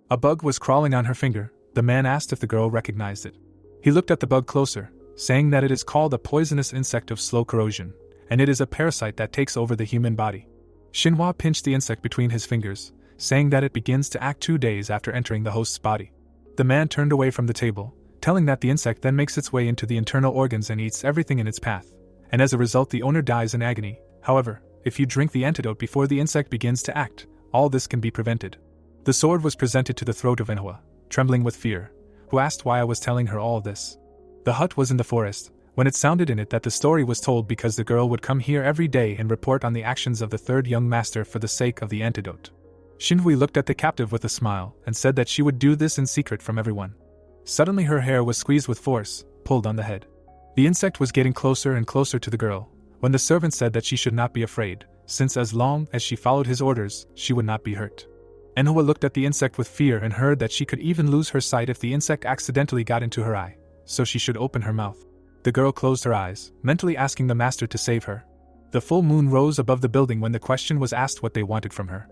A bug was crawling on her finger. The man asked if the girl recognized it. He looked at the bug closer, saying that it is called a poisonous insect of slow corrosion, and it is a parasite that takes over the human body. Xinhua pinched the insect between his fingers, saying that it begins to act 2 days after entering the host's body. The man turned away from the table, telling that the insect then makes its way into the internal organs and eats everything in its path, and as a result the owner dies in agony. However, if you drink the antidote before the insect begins to act, all this can be prevented. The sword was presented to the throat of Manhwa, trembling with fear, who asked why I was telling her all this. The hut was in the forest, when it sounded in it that the story was told because the girl would come here every day and report on the actions of the third young master for the sake of the antidote. Xinhui looked at the captive with a smile and said that she would do this in secret from everyone. Suddenly her hair was squeezed with force, pulled on the head. The insect was getting closer and closer to the girl, when the servant said that she should not be afraid, since as long as she followed his orders, she would not be hurt. Manhwa looked at the insect with fear and heard that she could even lose her sight if the insect accidentally got into her eye, so she should open her mouth. The girl closed her eyes, mentally asking the master to save her. The full moon rose above the building when the question was asked what they wanted from her.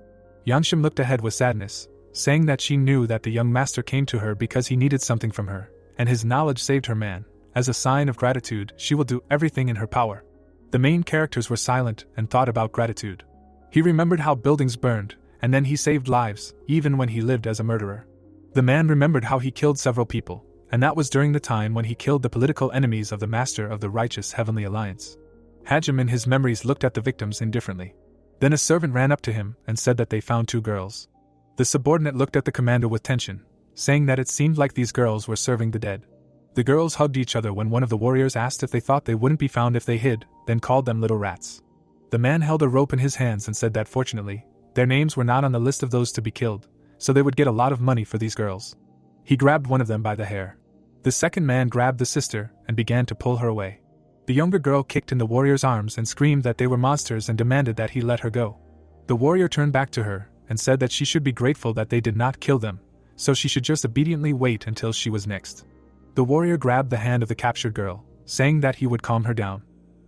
Yanshim looked ahead with sadness, saying that she knew that the young master came to her because he needed something from her, and his knowledge saved her man. As a sign of gratitude, she will do everything in her power. The main characters were silent and thought about gratitude. He remembered how buildings burned, and then he saved lives, even when he lived as a murderer. The man remembered how he killed several people, and that was during the time when he killed the political enemies of the master of the righteous Heavenly Alliance. Hajim in his memories looked at the victims indifferently. Then a servant ran up to him and said that they found 2 girls. The subordinate looked at the commander with tension, saying that it seemed like these girls were serving the dead. The girls hugged each other when one of the warriors asked if they thought they wouldn't be found if they hid, then called them little rats. The man held a rope in his hands and said that fortunately, their names were not on the list of those to be killed, so they would get a lot of money for these girls. He grabbed one of them by the hair. The second man grabbed the sister and began to pull her away. The younger girl kicked in the warrior's arms and screamed that they were monsters and demanded that he let her go. The warrior turned back to her and said that she should be grateful that they did not kill them, so she should just obediently wait until she was next. The warrior grabbed the hand of the captured girl, saying that he would calm her down.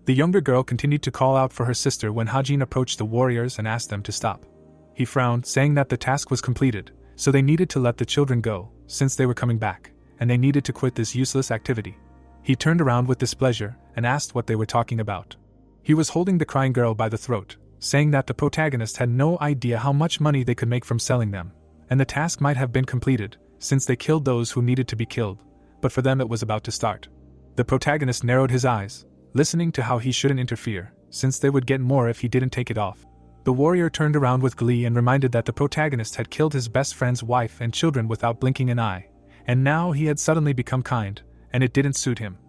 The younger girl continued to call out for her sister when Hajin approached the warriors and asked them to stop. He frowned, saying that the task was completed, so they needed to let the children go, since they were coming back, and they needed to quit this useless activity. He turned around with displeasure and asked what they were talking about. He was holding the crying girl by the throat, saying that the protagonist had no idea how much money they could make from selling them, and the task might have been completed, since they killed those who needed to be killed, but for them it was about to start. The protagonist narrowed his eyes, listening to how he shouldn't interfere, since they would get more if he didn't take it off. The warrior turned around with glee and reminded that the protagonist had killed his best friend's wife and children without blinking an eye, and now he had suddenly become kind, and it didn't suit him.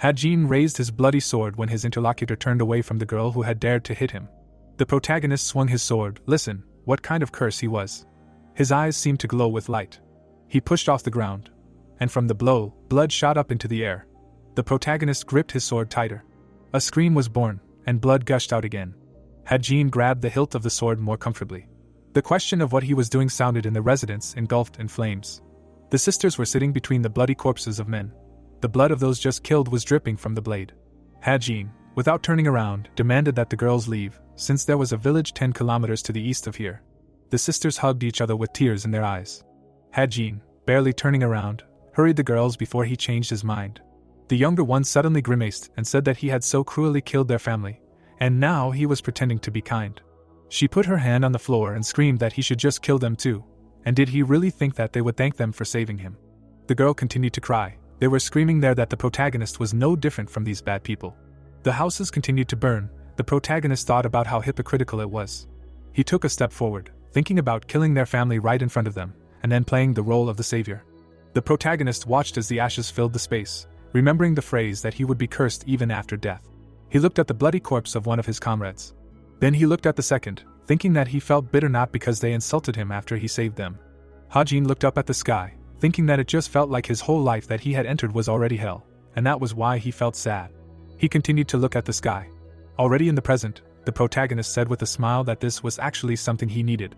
Hajin raised his bloody sword when his interlocutor turned away from the girl who had dared to hit him. The protagonist swung his sword. Listen, what kind of curse he was. His eyes seemed to glow with light. He pushed off the ground, and from the blow, blood shot up into the air. The protagonist gripped his sword tighter. A scream was born, and blood gushed out again. Hajin grabbed the hilt of the sword more comfortably. The question of what he was doing sounded in the residence, engulfed in flames. The sisters were sitting between the bloody corpses of men. The blood of those just killed was dripping from the blade. Hajin, without turning around, demanded that the girls leave, since there was a village 10 kilometers to the east of here. The sisters hugged each other with tears in their eyes. Hajin, barely turning around, hurried the girls before he changed his mind. The younger one suddenly grimaced and said that he had so cruelly killed their family, and now he was pretending to be kind. She put her hand on the floor and screamed that he should just kill them too, and did he really think that they would thank them for saving him? The girl continued to cry. They were screaming there that the protagonist was no different from these bad people. The houses continued to burn. The protagonist thought about how hypocritical it was. He took a step forward, thinking about killing their family right in front of them, and then playing the role of the savior. The protagonist watched as the ashes filled the space, remembering the phrase that he would be cursed even after death. He looked at the bloody corpse of one of his comrades. Then he looked at the second, thinking that he felt bitter not because they insulted him after he saved them. Hajin looked up at the sky, thinking that it just felt like his whole life that he had entered was already hell, and that was why he felt sad. He continued to look at the sky. Already in the present, the protagonist said with a smile that this was actually something he needed.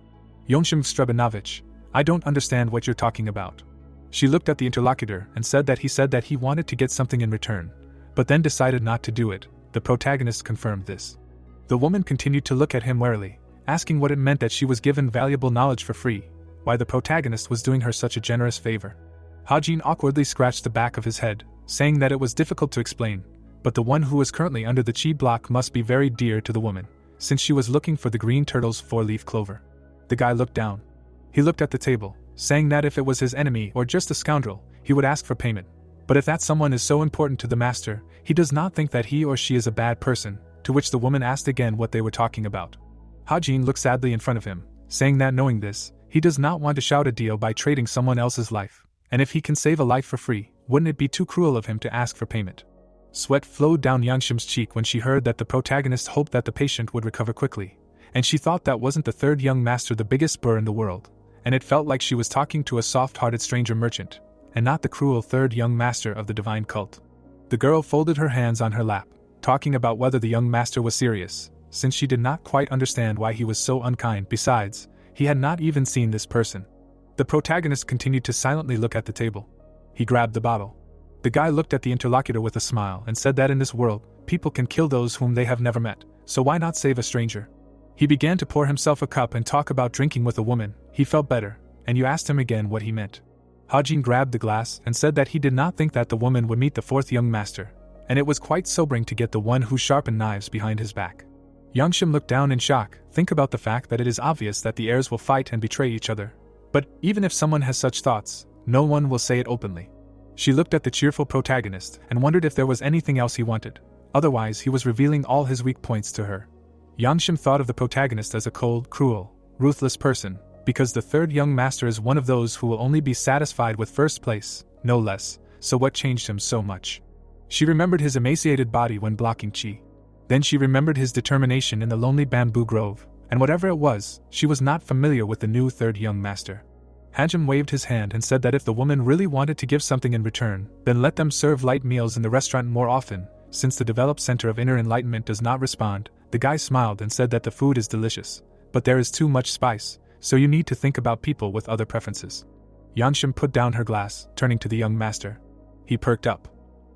Yonshim Strebanovich, I don't understand what you're talking about. She looked at the interlocutor and said that he wanted to get something in return, but then decided not to do it. The protagonist confirmed this. The woman continued to look at him warily, asking what it meant that she was given valuable knowledge for free, why the protagonist was doing her such a generous favor. Hajin awkwardly scratched the back of his head, saying that it was difficult to explain, but the one who was currently under the chi block must be very dear to the woman, since she was looking for the green turtle's 4-leaf clover. The guy looked down. He looked at the table, saying that if it was his enemy or just a scoundrel, he would ask for payment. But if that someone is so important to the master, he does not think that he or she is a bad person, to which the woman asked again what they were talking about. Hajin looked sadly in front of him, saying that knowing this, he does not want to shout a deal by trading someone else's life, and if he can save a life for free, wouldn't it be too cruel of him to ask for payment? Sweat flowed down Yangshim's cheek when she heard that the protagonist hoped that the patient would recover quickly, and she thought that wasn't the third young master the biggest spur in the world, and it felt like she was talking to a soft-hearted stranger merchant, and not the cruel third young master of the divine cult. The girl folded her hands on her lap, talking about whether the young master was serious, since she did not quite understand why he was so unkind. Besides, he had not even seen this person. The protagonist continued to silently look at the table. He grabbed the bottle. The guy looked at the interlocutor with a smile and said that in this world, people can kill those whom they have never met, so why not save a stranger? He began to pour himself a cup and talk about drinking with a woman. He felt better, and you asked him again what he meant. Hajin grabbed the glass and said that he did not think that the woman would meet the fourth young master, and it was quite sobering to get the one who sharpened knives behind his back. Yangshim looked down in shock. Think about the fact that it is obvious that the heirs will fight and betray each other. But even if someone has such thoughts, no one will say it openly. She looked at the cheerful protagonist and wondered if there was anything else he wanted. Otherwise, he was revealing all his weak points to her. Yangshim thought of the protagonist as a cold, cruel, ruthless person, because the third young master is one of those who will only be satisfied with first place, no less, so what changed him so much? She remembered his emaciated body when blocking Qi. Then she remembered his determination in the lonely bamboo grove, and whatever it was, she was not familiar with the new third young master. Hajim waved his hand and said that if the woman really wanted to give something in return, then let them serve light meals in the restaurant more often, since the developed center of inner enlightenment does not respond. The guy smiled and said that the food is delicious, but there is too much spice, so you need to think about people with other preferences. Yangshim put down her glass, turning to the young master. He perked up.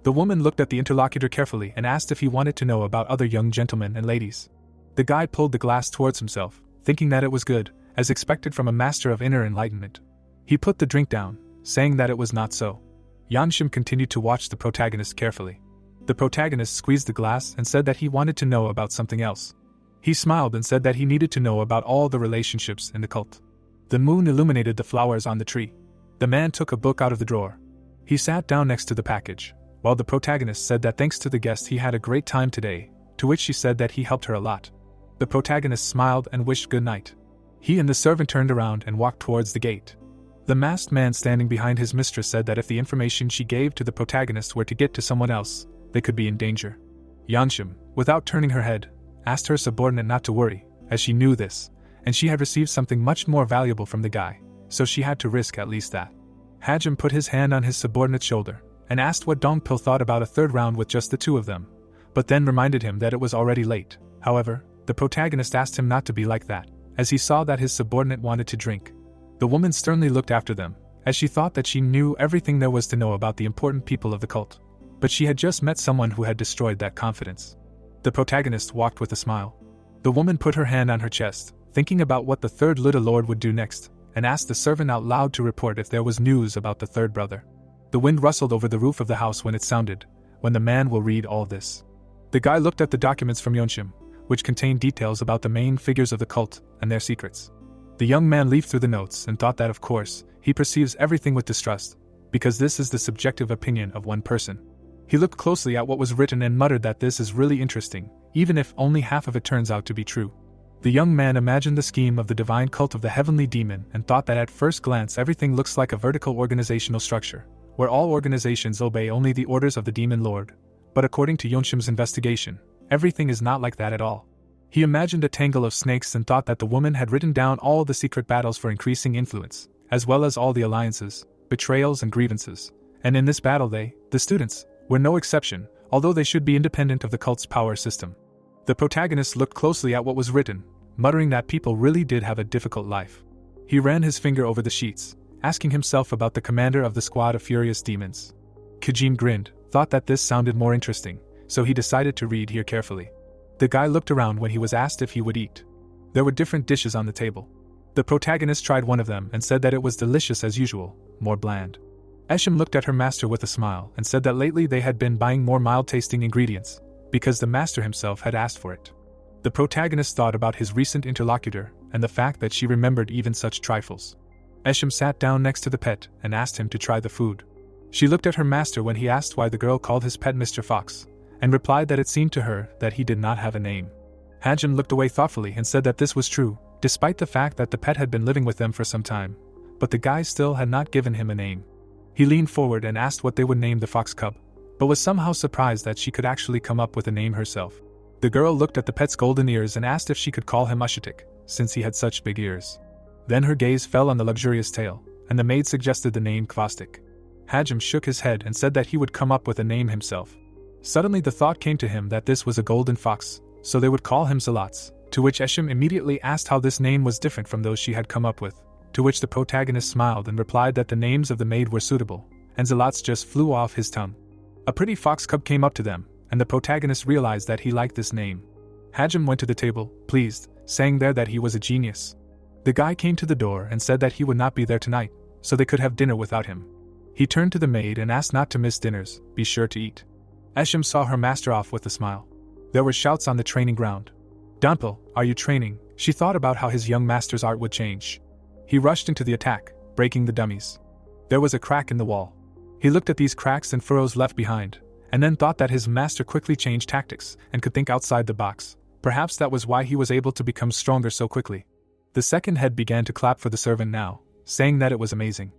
The woman looked at the interlocutor carefully and asked if he wanted to know about other young gentlemen and ladies. The guy pulled the glass towards himself, thinking that it was good, as expected from a master of inner enlightenment. He put the drink down, saying that it was not so. Yangshim continued to watch the protagonist carefully. The protagonist squeezed the glass and said that he wanted to know about something else. He smiled and said that he needed to know about all the relationships in the cult. The moon illuminated the flowers on the tree. The man took a book out of the drawer. He sat down next to the package, while the protagonist said that thanks to the guest he had a great time today, to which she said that he helped her a lot. The protagonist smiled and wished good night. He and the servant turned around and walked towards the gate. The masked man standing behind his mistress said that if the information she gave to the protagonist were to get to someone else, they could be in danger. Yangshim, without turning her head, asked her subordinate not to worry, as she knew this, and she had received something much more valuable from the guy, so she had to risk at least that. Hajim put his hand on his subordinate's shoulder, and asked what Dongpil thought about a third round with just the two of them, but then reminded him that it was already late. However, the protagonist asked him not to be like that, as he saw that his subordinate wanted to drink. The woman sternly looked after them, as she thought that she knew everything there was to know about the important people of the cult. But she had just met someone who had destroyed that confidence. The protagonist walked with a smile. The woman put her hand on her chest, thinking about what the third little lord would do next, and asked the servant out loud to report if there was news about the third brother. The wind rustled over the roof of the house when it sounded, when the man will read all this. The guy looked at the documents from Yonshim, which contained details about the main figures of the cult and their secrets. The young man leafed through the notes and thought that of course, he perceives everything with distrust, because this is the subjective opinion of one person. He looked closely at what was written and muttered that this is really interesting, even if only half of it turns out to be true. The young man imagined the scheme of the divine cult of the heavenly demon and thought that at first glance everything looks like a vertical organizational structure, where all organizations obey only the orders of the demon lord. But according to Yonshim's investigation, everything is not like that at all. He imagined a tangle of snakes and thought that the woman had written down all the secret battles for increasing influence, as well as all the alliances, betrayals and grievances, and in this battle they, the students, were no exception, although they should be independent of the cult's power system. The protagonist looked closely at what was written, muttering that people really did have a difficult life. He ran his finger over the sheets, asking himself about the commander of the squad of furious demons. Kajim grinned, thought that this sounded more interesting, so he decided to read here carefully. The guy looked around when he was asked if he would eat. There were different dishes on the table. The protagonist tried one of them and said that it was delicious as usual, more bland. Eshim looked at her master with a smile and said that lately they had been buying more mild-tasting ingredients, because the master himself had asked for it. The protagonist thought about his recent interlocutor and the fact that she remembered even such trifles. Eshim sat down next to the pet and asked him to try the food. She looked at her master when he asked why the girl called his pet Mr. Fox, and replied that it seemed to her that he did not have a name. Hajim looked away thoughtfully and said that this was true, despite the fact that the pet had been living with them for some time, but the guy still had not given him a name. He leaned forward and asked what they would name the fox cub, but was somehow surprised that she could actually come up with a name herself. The girl looked at the pet's golden ears and asked if she could call him Ushatik, since he had such big ears. Then her gaze fell on the luxurious tail, and the maid suggested the name Kvastik. Hajim shook his head and said that he would come up with a name himself, Suddenly the thought came to him that this was a golden fox, so they would call him Zelots, to which Eshim immediately asked how this name was different from those she had come up with, to which the protagonist smiled and replied that the names of the maid were suitable, and Zelots just flew off his tongue. A pretty fox cub came up to them, and the protagonist realized that he liked this name. Hajim went to the table, pleased, saying there that he was a genius. The guy came to the door and said that he would not be there tonight, so they could have dinner without him. He turned to the maid and asked not to miss dinners, be sure to eat. Eshim saw her master off with a smile. There were shouts on the training ground. Danpil, are you training? She thought about how his young master's art would change. He rushed into the attack, breaking the dummies. There was a crack in the wall. He looked at these cracks and furrows left behind, and then thought that his master quickly changed tactics and could think outside the box. Perhaps that was why he was able to become stronger so quickly. The second head began to clap for the servant now, saying that it was amazing.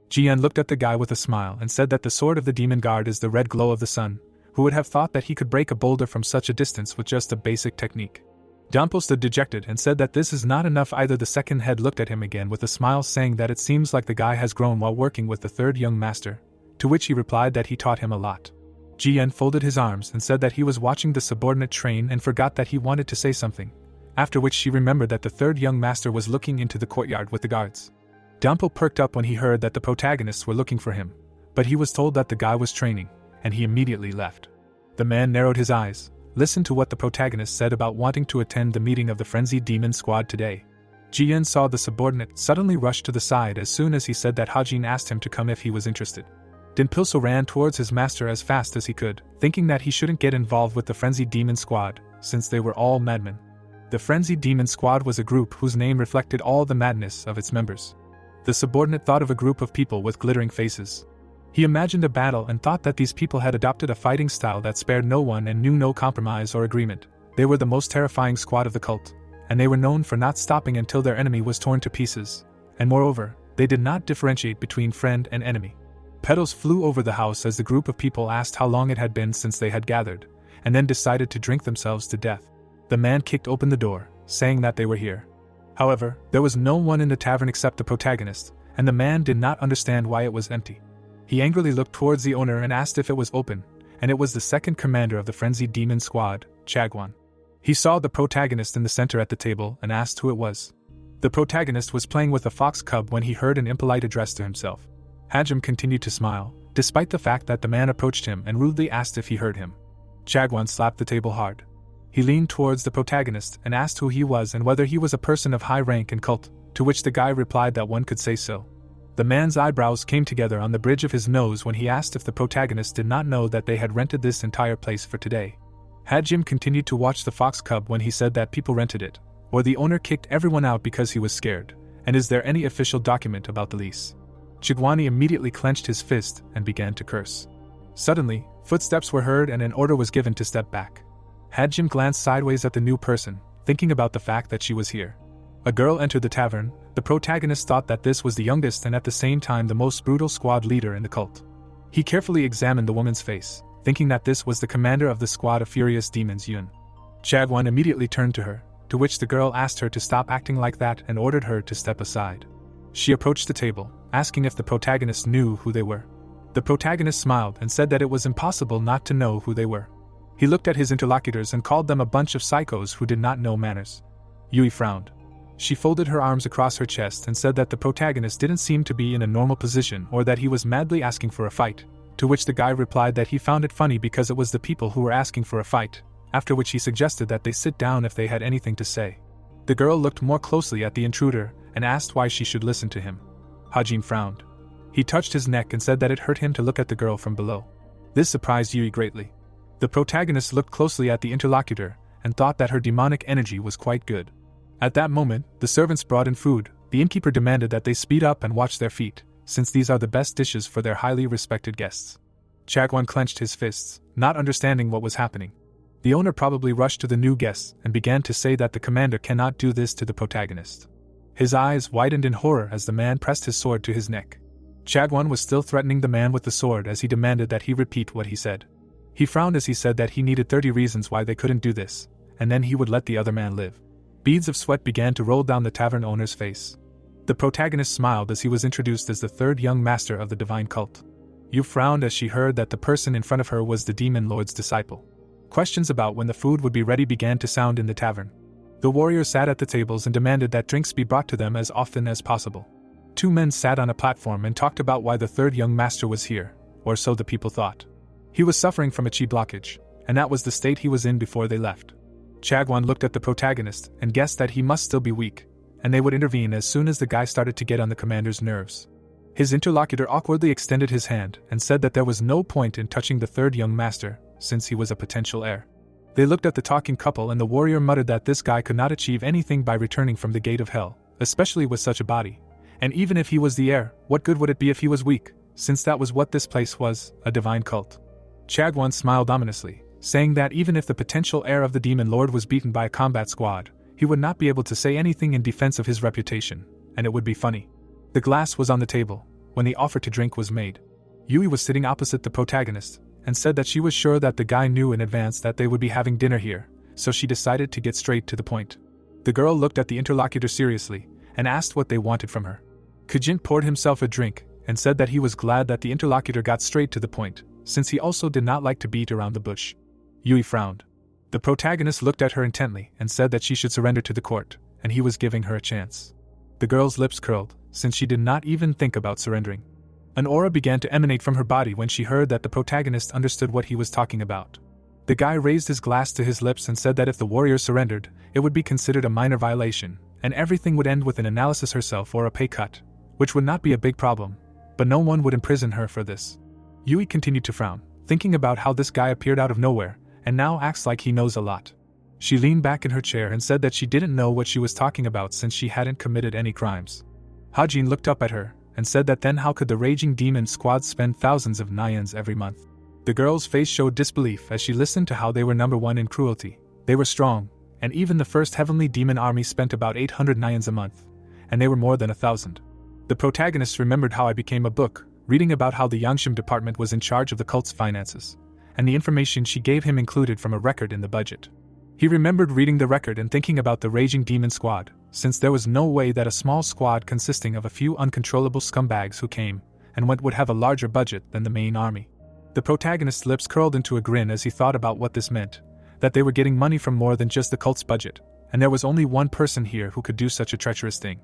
Jian looked at the guy with a smile and said that the sword of the demon guard is the red glow of the sun. Who would have thought that he could break a boulder from such a distance with just a basic technique? Danpil stood dejected and said that this is not enough either. The second head looked at him again with a smile, saying that it seems like the guy has grown while working with the third young master, to which he replied that he taught him a lot. Jian folded his arms and said that he was watching the subordinate train and forgot that he wanted to say something, after which she remembered that the third young master was looking into the courtyard with the guards. Danpil perked up when he heard that the protagonists were looking for him, but he was told that the guy was training, and he immediately left. The man narrowed his eyes, listened to what the protagonist said about wanting to attend the meeting of the frenzied demon squad today. Jian saw the subordinate suddenly rush to the side as soon as he said that Hajin asked him to come if he was interested. Dinpilso ran towards his master as fast as he could, thinking that he shouldn't get involved with the frenzied demon squad, since they were all madmen. The frenzied demon squad was a group whose name reflected all the madness of its members. The subordinate thought of a group of people with glittering faces. He imagined a battle and thought that these people had adopted a fighting style that spared no one and knew no compromise or agreement. They were the most terrifying squad of the cult, and they were known for not stopping until their enemy was torn to pieces. And moreover, they did not differentiate between friend and enemy. Petals flew over the house as the group of people asked how long it had been since they had gathered, and then decided to drink themselves to death. The man kicked open the door, saying that they were here. However, there was no one in the tavern except the protagonist, and the man did not understand why it was empty. He angrily looked towards the owner and asked if it was open, and it was the second commander of the frenzied demon squad, Chagwan. He saw the protagonist in the center at the table and asked who it was. The protagonist was playing with a fox cub when he heard an impolite address to himself. Hajim continued to smile, despite the fact that the man approached him and rudely asked if he heard him. Chagwan slapped the table hard. He leaned towards the protagonist and asked who he was and whether he was a person of high rank and cult, to which the guy replied that one could say so. The man's eyebrows came together on the bridge of his nose when he asked if the protagonist did not know that they had rented this entire place for today. Hajim continued to watch the fox cub when he said that people rented it, or the owner kicked everyone out because he was scared, and is there any official document about the lease? Chigwani immediately clenched his fist and began to curse. Suddenly, footsteps were heard and an order was given to step back. Hajim glanced sideways at the new person, thinking about the fact that she was here. A girl entered the tavern. The protagonist thought that this was the youngest and at the same time the most brutal squad leader in the cult. He carefully examined the woman's face, thinking that this was the commander of the squad of furious demons Yun. Chagwan immediately turned to her, to which the girl asked her to stop acting like that and ordered her to step aside. She approached the table, asking if the protagonist knew who they were. The protagonist smiled and said that it was impossible not to know who they were. He looked at his interlocutors and called them a bunch of psychos who did not know manners. Yui frowned. She folded her arms across her chest and said that the protagonist didn't seem to be in a normal position or that he was madly asking for a fight, to which the guy replied that he found it funny because it was the people who were asking for a fight, after which he suggested that they sit down if they had anything to say. The girl looked more closely at the intruder and asked why she should listen to him. Hajin frowned. He touched his neck and said that it hurt him to look at the girl from below. This surprised Yui greatly. The protagonist looked closely at the interlocutor and thought that her demonic energy was quite good. At that moment, the servants brought in food. The innkeeper demanded that they speed up and watch their feet, since these are the best dishes for their highly respected guests. Chagwan clenched his fists, not understanding what was happening. The owner probably rushed to the new guests and began to say that the commander cannot do this to the protagonist. His eyes widened in horror as the man pressed his sword to his neck. Chagwan was still threatening the man with the sword as he demanded that he repeat what he said. He frowned as he said that he needed 30 reasons why they couldn't do this, and then he would let the other man live. Beads of sweat began to roll down the tavern owner's face. The protagonist smiled as he was introduced as the third young master of the divine cult. Yu frowned as she heard that the person in front of her was the demon lord's disciple. Questions about when the food would be ready began to sound in the tavern. The warriors sat at the tables and demanded that drinks be brought to them as often as possible. Two men sat on a platform and talked about why the third young master was here, or so the people thought. He was suffering from a chi blockage, and that was the state he was in before they left. Chagwon looked at the protagonist and guessed that he must still be weak, and they would intervene as soon as the guy started to get on the commander's nerves. His interlocutor awkwardly extended his hand and said that there was no point in touching the third young master, since he was a potential heir. They looked at the talking couple and the warrior muttered that this guy could not achieve anything by returning from the gate of hell, especially with such a body. And even if he was the heir, what good would it be if he was weak, since that was what this place was, a divine cult. Chagwon smiled ominously, saying that even if the potential heir of the demon lord was beaten by a combat squad, he would not be able to say anything in defense of his reputation, and it would be funny. The glass was on the table when the offer to drink was made. Yui was sitting opposite the protagonist, and said that she was sure that the guy knew in advance that they would be having dinner here, so she decided to get straight to the point. The girl looked at the interlocutor seriously, and asked what they wanted from her. Kujin poured himself a drink, and said that he was glad that the interlocutor got straight to the point, since he also did not like to beat around the bush. Yui frowned. The protagonist looked at her intently and said that she should surrender to the court, and he was giving her a chance. The girl's lips curled, since she did not even think about surrendering. An aura began to emanate from her body when she heard that the protagonist understood what he was talking about. The guy raised his glass to his lips and said that if the warrior surrendered, it would be considered a minor violation, and everything would end with an analysis herself or a pay cut, which would not be a big problem, but no one would imprison her for this. Yui continued to frown, thinking about how this guy appeared out of nowhere, and now acts like he knows a lot. She leaned back in her chair and said that she didn't know what she was talking about since she hadn't committed any crimes. Hajin looked up at her, and said that then how could the raging demon squad spend thousands of nyans every month? The girl's face showed disbelief as she listened to how they were number one in cruelty. They were strong, and even the first heavenly demon army spent about 800 nyans a month, and they were more than 1,000. The protagonist remembered how I became a book, reading about how the Yangshim department was in charge of the cult's finances, and the information she gave him included from a record in the budget. He remembered reading the record and thinking about the raging demon squad, since there was no way that a small squad consisting of a few uncontrollable scumbags who came and went would have a larger budget than the main army. The protagonist's lips curled into a grin as he thought about what this meant, that they were getting money from more than just the cult's budget, and there was only one person here who could do such a treacherous thing.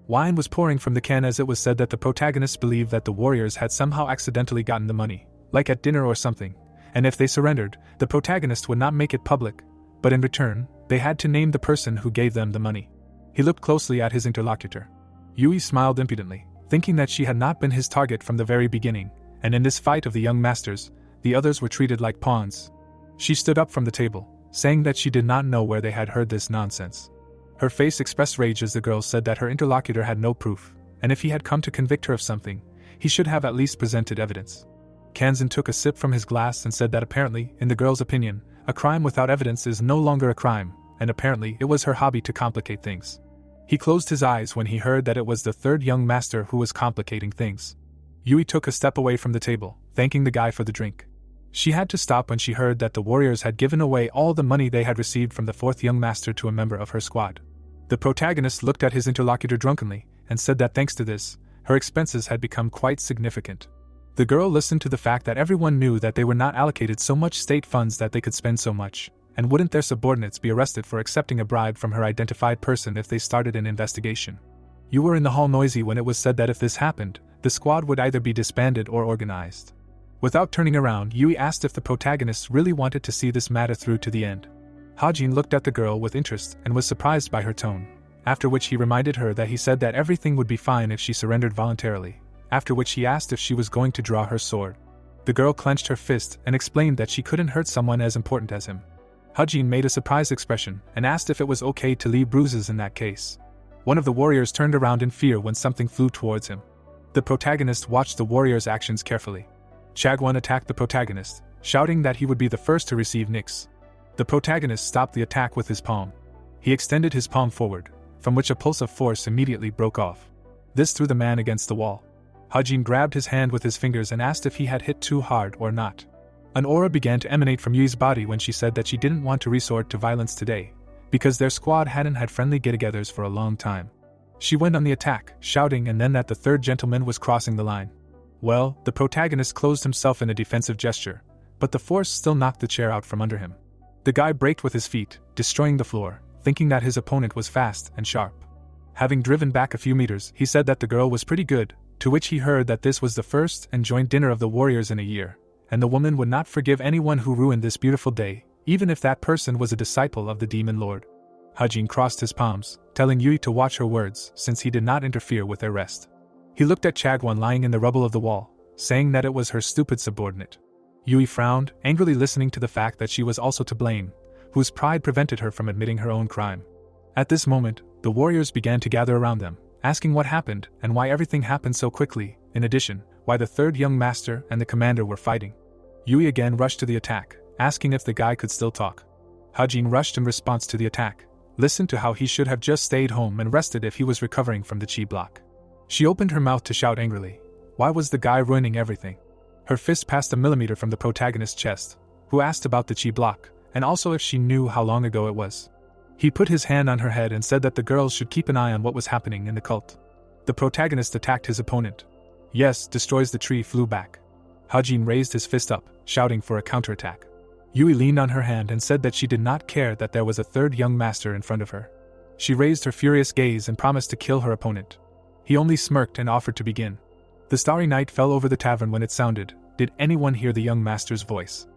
Wine was pouring from the can as it was said that the protagonist believed that the warriors had somehow accidentally gotten the money, like at dinner or something, and if they surrendered, the protagonist would not make it public, but in return, they had to name the person who gave them the money. He looked closely at his interlocutor. Yui smiled impudently, thinking that she had not been his target from the very beginning, and in this fight of the young masters, the others were treated like pawns. She stood up from the table, saying that she did not know where they had heard this nonsense. Her face expressed rage as the girl said that her interlocutor had no proof, and if he had come to convict her of something, he should have at least presented evidence. Kanzan took a sip from his glass and said that apparently, in the girl's opinion, a crime without evidence is no longer a crime, and apparently it was her hobby to complicate things. He closed his eyes when he heard that it was the third young master who was complicating things. Yui took a step away from the table, thanking the guy for the drink. She had to stop when she heard that the warriors had given away all the money they had received from the fourth young master to a member of her squad. The protagonist looked at his interlocutor drunkenly, and said that thanks to this, her expenses had become quite significant. The girl listened to the fact that everyone knew that they were not allocated so much state funds that they could spend so much, and wouldn't their subordinates be arrested for accepting a bribe from her identified person if they started an investigation? You were in the hall noisy when it was said that if this happened, the squad would either be disbanded or organized. Without turning around, Yui asked if the protagonists really wanted to see this matter through to the end. Hajin looked at the girl with interest and was surprised by her tone, after which he reminded her that he said that everything would be fine if she surrendered voluntarily, after which he asked if she was going to draw her sword. The girl clenched her fist and explained that she couldn't hurt someone as important as him. Hajin made a surprised expression and asked if it was okay to leave bruises in that case. One of the warriors turned around in fear when something flew towards him. The protagonist watched the warrior's actions carefully. Chagwon attacked the protagonist, shouting that he would be the first to receive nicks. The protagonist stopped the attack with his palm. He extended his palm forward, from which a pulse of force immediately broke off. This threw the man against the wall. Hajin grabbed his hand with his fingers and asked if he had hit too hard or not. An aura began to emanate from Yui's body when she said that she didn't want to resort to violence today, because their squad hadn't had friendly get-togethers for a long time. She went on the attack, shouting and then that the third gentleman was crossing the line. Well, the protagonist closed himself in a defensive gesture, but the force still knocked the chair out from under him. The guy braked with his feet, destroying the floor, thinking that his opponent was fast and sharp. Having driven back a few meters, he said that the girl was pretty good, to which he heard that this was the first and joint dinner of the warriors in a year, and the woman would not forgive anyone who ruined this beautiful day, even if that person was a disciple of the demon lord. Hajin crossed his palms, telling Yui to watch her words since he did not interfere with their rest. He looked at Chagwon lying in the rubble of the wall, saying that it was her stupid subordinate. Yui frowned, angrily listening to the fact that she was also to blame, whose pride prevented her from admitting her own crime. At this moment, the warriors began to gather around them, asking what happened and why everything happened so quickly, in addition, why the third young master and the commander were fighting. Yui again rushed to the attack, asking if the guy could still talk. Hajin rushed in response to the attack, listened to how he should have just stayed home and rested if he was recovering from the chi block. She opened her mouth to shout angrily. Why was the guy ruining everything? Her fist passed a millimeter from the protagonist's chest, who asked about the chi block, and also if she knew how long ago it was. He put his hand on her head and said that the girls should keep an eye on what was happening in the cult. The protagonist attacked his opponent. Yes, destroys the tree flew back. Hajin raised his fist up, shouting for a counterattack. Yui leaned on her hand and said that she did not care that there was a third young master in front of her. She raised her furious gaze and promised to kill her opponent. He only smirked and offered to begin. The starry night fell over the tavern when it sounded. Did anyone hear the young master's voice?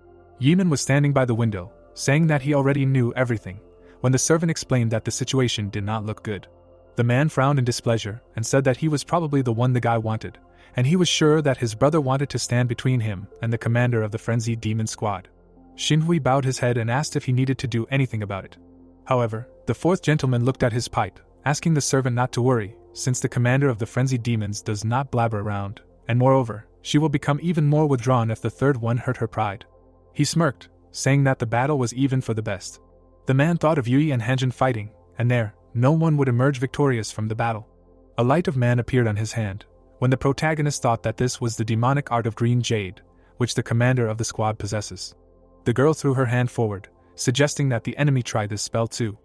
Yeeman was standing by the window, saying that he already knew everything, when the servant explained that the situation did not look good. The man frowned in displeasure and said that he was probably the one the guy wanted, and he was sure that his brother wanted to stand between him and the commander of the frenzied demon squad. Shinhui bowed his head and asked if he needed to do anything about it. However, the fourth gentleman looked at his pipe, asking the servant not to worry, since the commander of the frenzied demons does not blabber around, and moreover, she will become even more withdrawn if the third one hurt her pride. He smirked, saying that the battle was even for the best. The man thought of Yui and Hanjin fighting, and there, no one would emerge victorious from the battle. A light of man appeared on his hand, when the protagonist thought that this was the demonic art of green jade, which the commander of the squad possesses. The girl threw her hand forward, suggesting that the enemy try this spell too.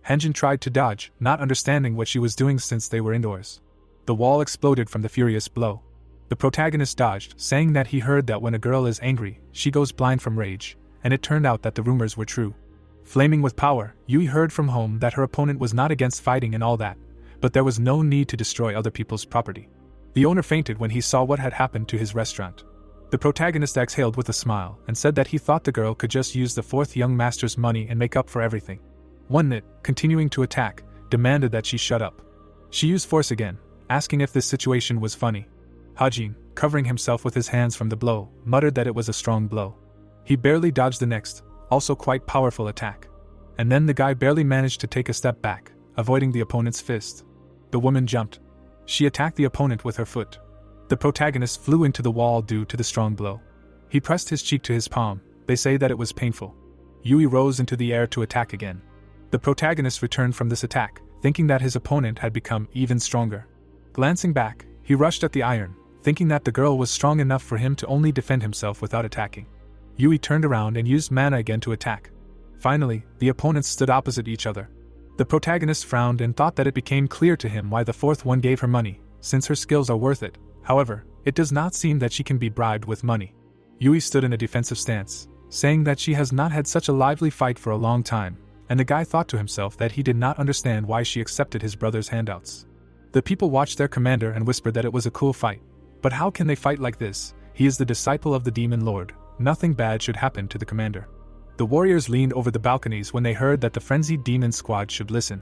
Hanjin tried to dodge, not understanding what she was doing since they were indoors. The wall exploded from the furious blow. The protagonist dodged, saying that he heard that when a girl is angry, she goes blind from rage, and it turned out that the rumors were true. Flaming with power, Yui heard from home that her opponent was not against fighting and all that, but there was no need to destroy other people's property. The owner fainted when he saw what had happened to his restaurant. The protagonist exhaled with a smile and said that he thought the girl could just use the fourth young master's money and make up for everything. One Nit, continuing to attack, demanded that she shut up. She used force again, asking if this situation was funny. Hajin, covering himself with his hands from the blow, muttered that it was a strong blow. He barely dodged the next, also quite powerful attack. And then the guy barely managed to take a step back, avoiding the opponent's fist. The woman jumped. She attacked the opponent with her foot. The protagonist flew into the wall due to the strong blow. He pressed his cheek to his palm. They say that it was painful. Yui rose into the air to attack again. The protagonist returned from this attack, thinking that his opponent had become even stronger. Glancing back, he rushed at the iron, thinking that the girl was strong enough for him to only defend himself without attacking. Yui turned around and used mana again to attack. Finally, the opponents stood opposite each other. The protagonist frowned and thought that it became clear to him why the fourth one gave her money, since her skills are worth it. However, it does not seem that she can be bribed with money. Yui stood in a defensive stance, saying that she has not had such a lively fight for a long time, and the guy thought to himself that he did not understand why she accepted his brother's handouts. The people watched their commander and whispered that it was a cool fight. But how can they fight like this? He is the disciple of the demon lord. Nothing bad should happen to the commander. The warriors leaned over the balconies when they heard that the frenzied demon squad should listen.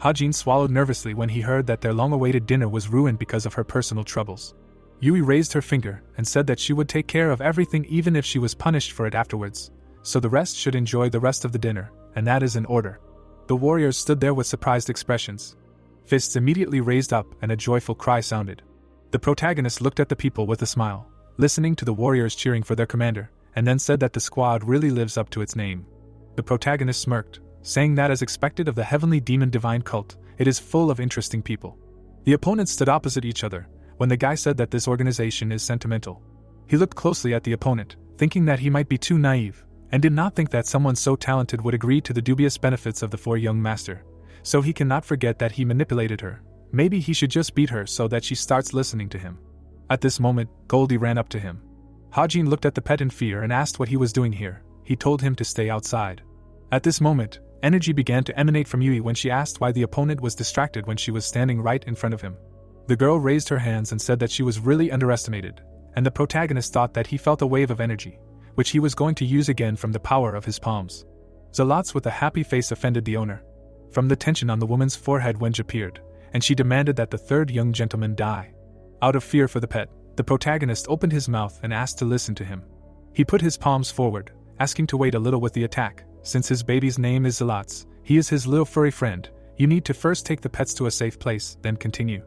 Hajin swallowed nervously when he heard that their long-awaited dinner was ruined because of her personal troubles. Yui raised her finger and said that she would take care of everything even if she was punished for it afterwards, so the rest should enjoy the rest of the dinner, and that is in order. The warriors stood there with surprised expressions. Fists immediately raised up and a joyful cry sounded. The protagonist looked at the people with a smile, listening to the warriors cheering for their commander, and then said that the squad really lives up to its name. The protagonist smirked, saying that as expected of the heavenly demon divine cult, it is full of interesting people. The opponents stood opposite each other, when the guy said that this organization is sentimental. He looked closely at the opponent, thinking that he might be too naive, and did not think that someone so talented would agree to the dubious benefits of the four young master, so he cannot forget that he manipulated her. Maybe he should just beat her so that she starts listening to him. At this moment, Goldie ran up to him. Hajin looked at the pet in fear and asked what he was doing here. He told him to stay outside. At this moment, energy began to emanate from Yui when she asked why the opponent was distracted when she was standing right in front of him. The girl raised her hands and said that she was really underestimated, and the protagonist thought that he felt a wave of energy, which he was going to use again from the power of his palms. Zalotz with a happy face offended the owner. From the tension on the woman's forehead, Wenj appeared, and she demanded that the third young gentleman die. Out of fear for the pet, the protagonist opened his mouth and asked to listen to him. He put his palms forward, asking to wait a little with the attack. Since his baby's name is Zalotz, he is his little furry friend. You need to first take the pets to a safe place, then continue.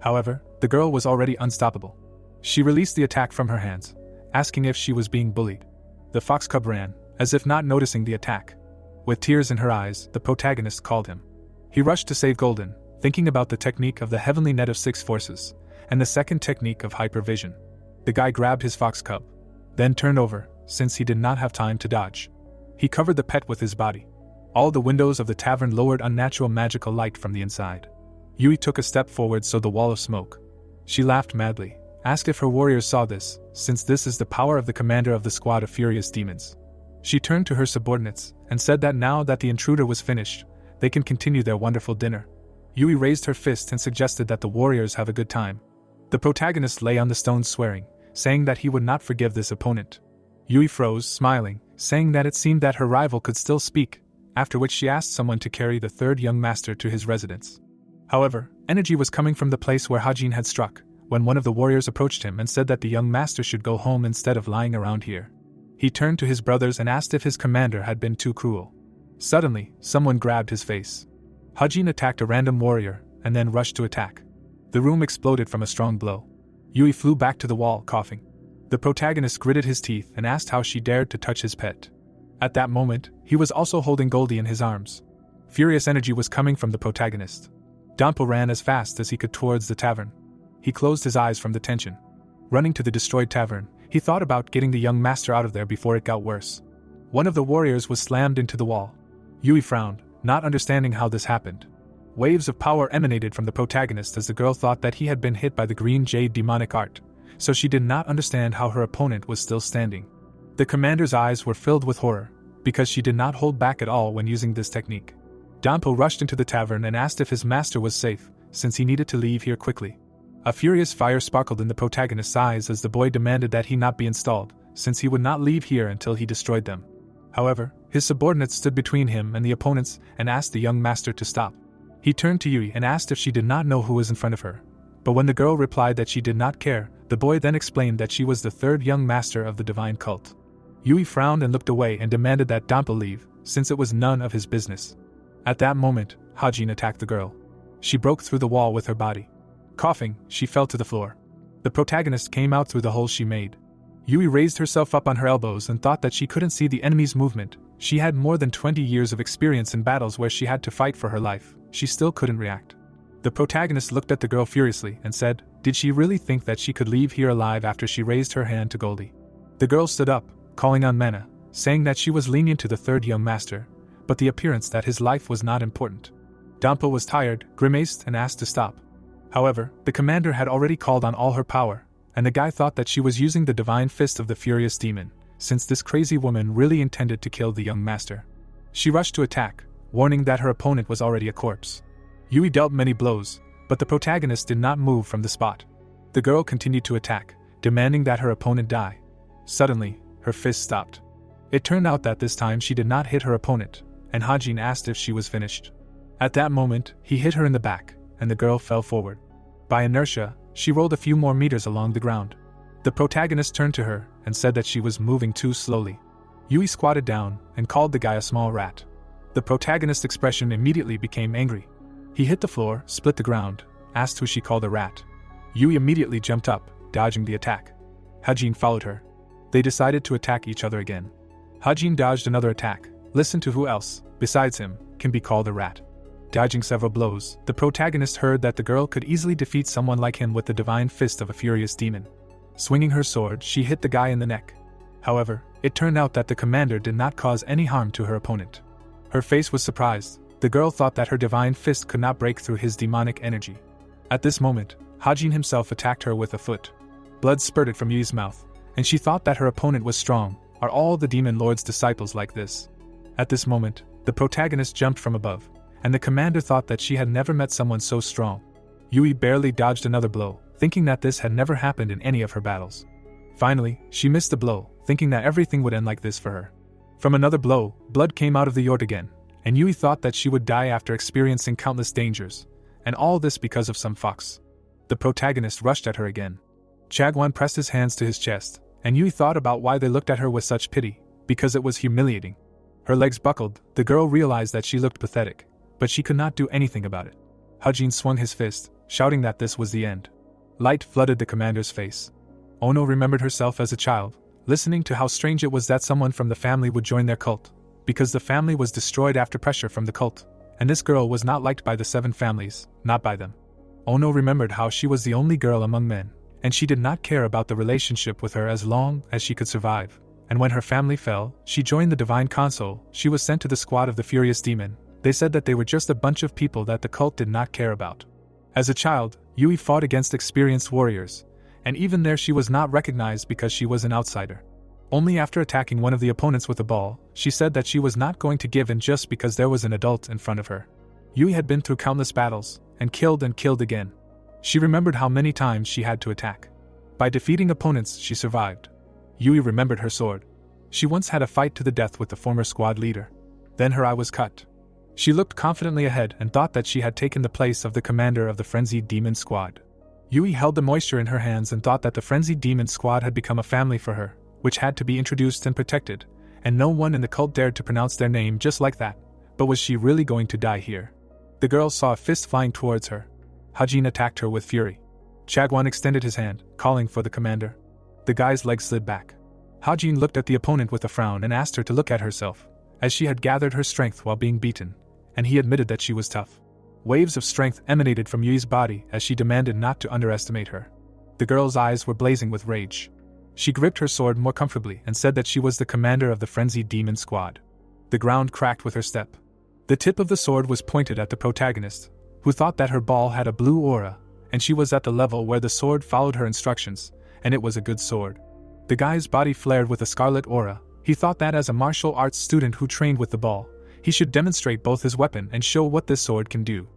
However, the girl was already unstoppable. She released the attack from her hands, asking if she was being bullied. The fox cub ran, as if not noticing the attack. With tears in her eyes, the protagonist called him. He rushed to save Golden, thinking about the technique of the heavenly net of 6 forces, and the second technique of hypervision. The guy grabbed his fox cub, then turned over, since he did not have time to dodge. He covered the pet with his body. All the windows of the tavern lowered unnatural magical light from the inside. Yui took a step forward so the wall of smoke. She laughed madly, asked if her warriors saw this, since this is the power of the commander of the squad of furious demons. She turned to her subordinates, and said that now that the intruder was finished, they can continue their wonderful dinner. Yui raised her fist and suggested that the warriors have a good time. The protagonist lay on the stones swearing, saying that he would not forgive this opponent. Yui froze, smiling, saying that it seemed that her rival could still speak, after which she asked someone to carry the third young master to his residence. However, energy was coming from the place where Hajin had struck, when one of the warriors approached him and said that the young master should go home instead of lying around here. He turned to his brothers and asked if his commander had been too cruel. Suddenly, someone grabbed his face. Hajin attacked a random warrior, and then rushed to attack. The room exploded from a strong blow. Yui flew back to the wall, coughing. The protagonist gritted his teeth and asked how she dared to touch his pet. At that moment, he was also holding Goldie in his arms. Furious energy was coming from the protagonist. Dampo ran as fast as he could towards the tavern. He closed his eyes from the tension. Running to the destroyed tavern, he thought about getting the young master out of there before it got worse. One of the warriors was slammed into the wall. Yui frowned, not understanding how this happened. Waves of power emanated from the protagonist as the girl thought that he had been hit by the green jade demonic art, so she did not understand how her opponent was still standing. The commander's eyes were filled with horror, because she did not hold back at all when using this technique. Dampo rushed into the tavern and asked if his master was safe, since he needed to leave here quickly. A furious fire sparkled in the protagonist's eyes as the boy demanded that he not be installed, since he would not leave here until he destroyed them. However, his subordinates stood between him and the opponents and asked the young master to stop. He turned to Yui and asked if she did not know who was in front of her. But when the girl replied that she did not care, the boy then explained that she was the third young master of the divine cult. Yui frowned and looked away and demanded that Dampo leave, since it was none of his business. At that moment, Hajin attacked the girl. She broke through the wall with her body. Coughing, she fell to the floor. The protagonist came out through the hole she made. Yui raised herself up on her elbows and thought that she couldn't see the enemy's movement. She had more than 20 years of experience in battles where she had to fight for her life. She still couldn't react. The protagonist looked at the girl furiously and said, did she really think that she could leave here alive after she raised her hand to Goldie? The girl stood up, calling on Mana, saying that she was lenient to the third young master, but the appearance that his life was not important. Dampo was tired, grimaced, and asked to stop. However, the commander had already called on all her power, and the guy thought that she was using the divine fist of the furious demon, since this crazy woman really intended to kill the young master. She rushed to attack, warning that her opponent was already a corpse. Yui dealt many blows, but the protagonist did not move from the spot. The girl continued to attack, demanding that her opponent die. Suddenly, her fist stopped. It turned out that this time she did not hit her opponent, and Hajin asked if she was finished. At that moment, he hit her in the back, and the girl fell forward. By inertia, she rolled a few more meters along the ground. The protagonist turned to her and said that she was moving too slowly. Yui squatted down and called the guy a small rat. The protagonist's expression immediately became angry. He hit the floor, split the ground, asked who she called a rat. Yui immediately jumped up, dodging the attack. Hajin followed her. They decided to attack each other again. Hajin dodged another attack. Listen to who else, besides him, can be called a rat. Dodging several blows, the protagonist heard that the girl could easily defeat someone like him with the divine fist of a furious demon. Swinging her sword, she hit the guy in the neck. However, it turned out that the commander did not cause any harm to her opponent. Her face was surprised. The girl thought that her divine fist could not break through his demonic energy. At this moment, Hajin himself attacked her with a foot. Blood spurted from Yui's mouth, and she thought that her opponent was strong. Are all the demon lord's disciples like this? At this moment, the protagonist jumped from above, and the commander thought that she had never met someone so strong. Yui barely dodged another blow, thinking that this had never happened in any of her battles. Finally, she missed the blow, thinking that everything would end like this for her. From another blow, blood came out of the yort again, and Yui thought that she would die after experiencing countless dangers, and all this because of some fox. The protagonist rushed at her again. Chagwan pressed his hands to his chest, and Yui thought about why they looked at her with such pity, because it was humiliating. Her legs buckled. The girl realized that she looked pathetic, but she could not do anything about it. Hajin swung his fist, shouting that this was the end. Light flooded the commander's face. Ono remembered herself as a child, listening to how strange it was that someone from the family would join their cult, because the family was destroyed after pressure from the cult, and this girl was not liked by the 7 families, not by them. Ono remembered how she was the only girl among men, and she did not care about the relationship with her as long as she could survive. And when her family fell, she joined the Divine Council. She was sent to the squad of the Furious Demon. They said that they were just a bunch of people that the cult did not care about. As a child, Yui fought against experienced warriors, and even there she was not recognized because she was an outsider. Only after attacking one of the opponents with a ball, she said that she was not going to give in just because there was an adult in front of her. Yui had been through countless battles, and killed again. She remembered how many times she had to attack. By defeating opponents, she survived. Yui remembered her sword. She once had a fight to the death with the former squad leader. Then her eye was cut. She looked confidently ahead and thought that she had taken the place of the commander of the Frenzied Demon Squad. Yui held the moisture in her hands and thought that the Frenzied Demon Squad had become a family for her, which had to be introduced and protected, and no one in the cult dared to pronounce their name just like that. But was she really going to die here? The girl saw a fist flying towards her. Hajin attacked her with fury. Chagwan extended his hand, calling for the commander. The guy's legs slid back. Hajin looked at the opponent with a frown and asked her to look at herself, as she had gathered her strength while being beaten, and he admitted that she was tough. Waves of strength emanated from Yui's body as she demanded not to underestimate her. The girl's eyes were blazing with rage. She gripped her sword more comfortably and said that she was the commander of the Frenzied Demon Squad. The ground cracked with her step. The tip of the sword was pointed at the protagonist, who thought that her ball had a blue aura, and she was at the level where the sword followed her instructions, and it was a good sword. The guy's body flared with a scarlet aura. He thought that as a martial arts student who trained with the ball, he should demonstrate both his weapon and show what this sword can do.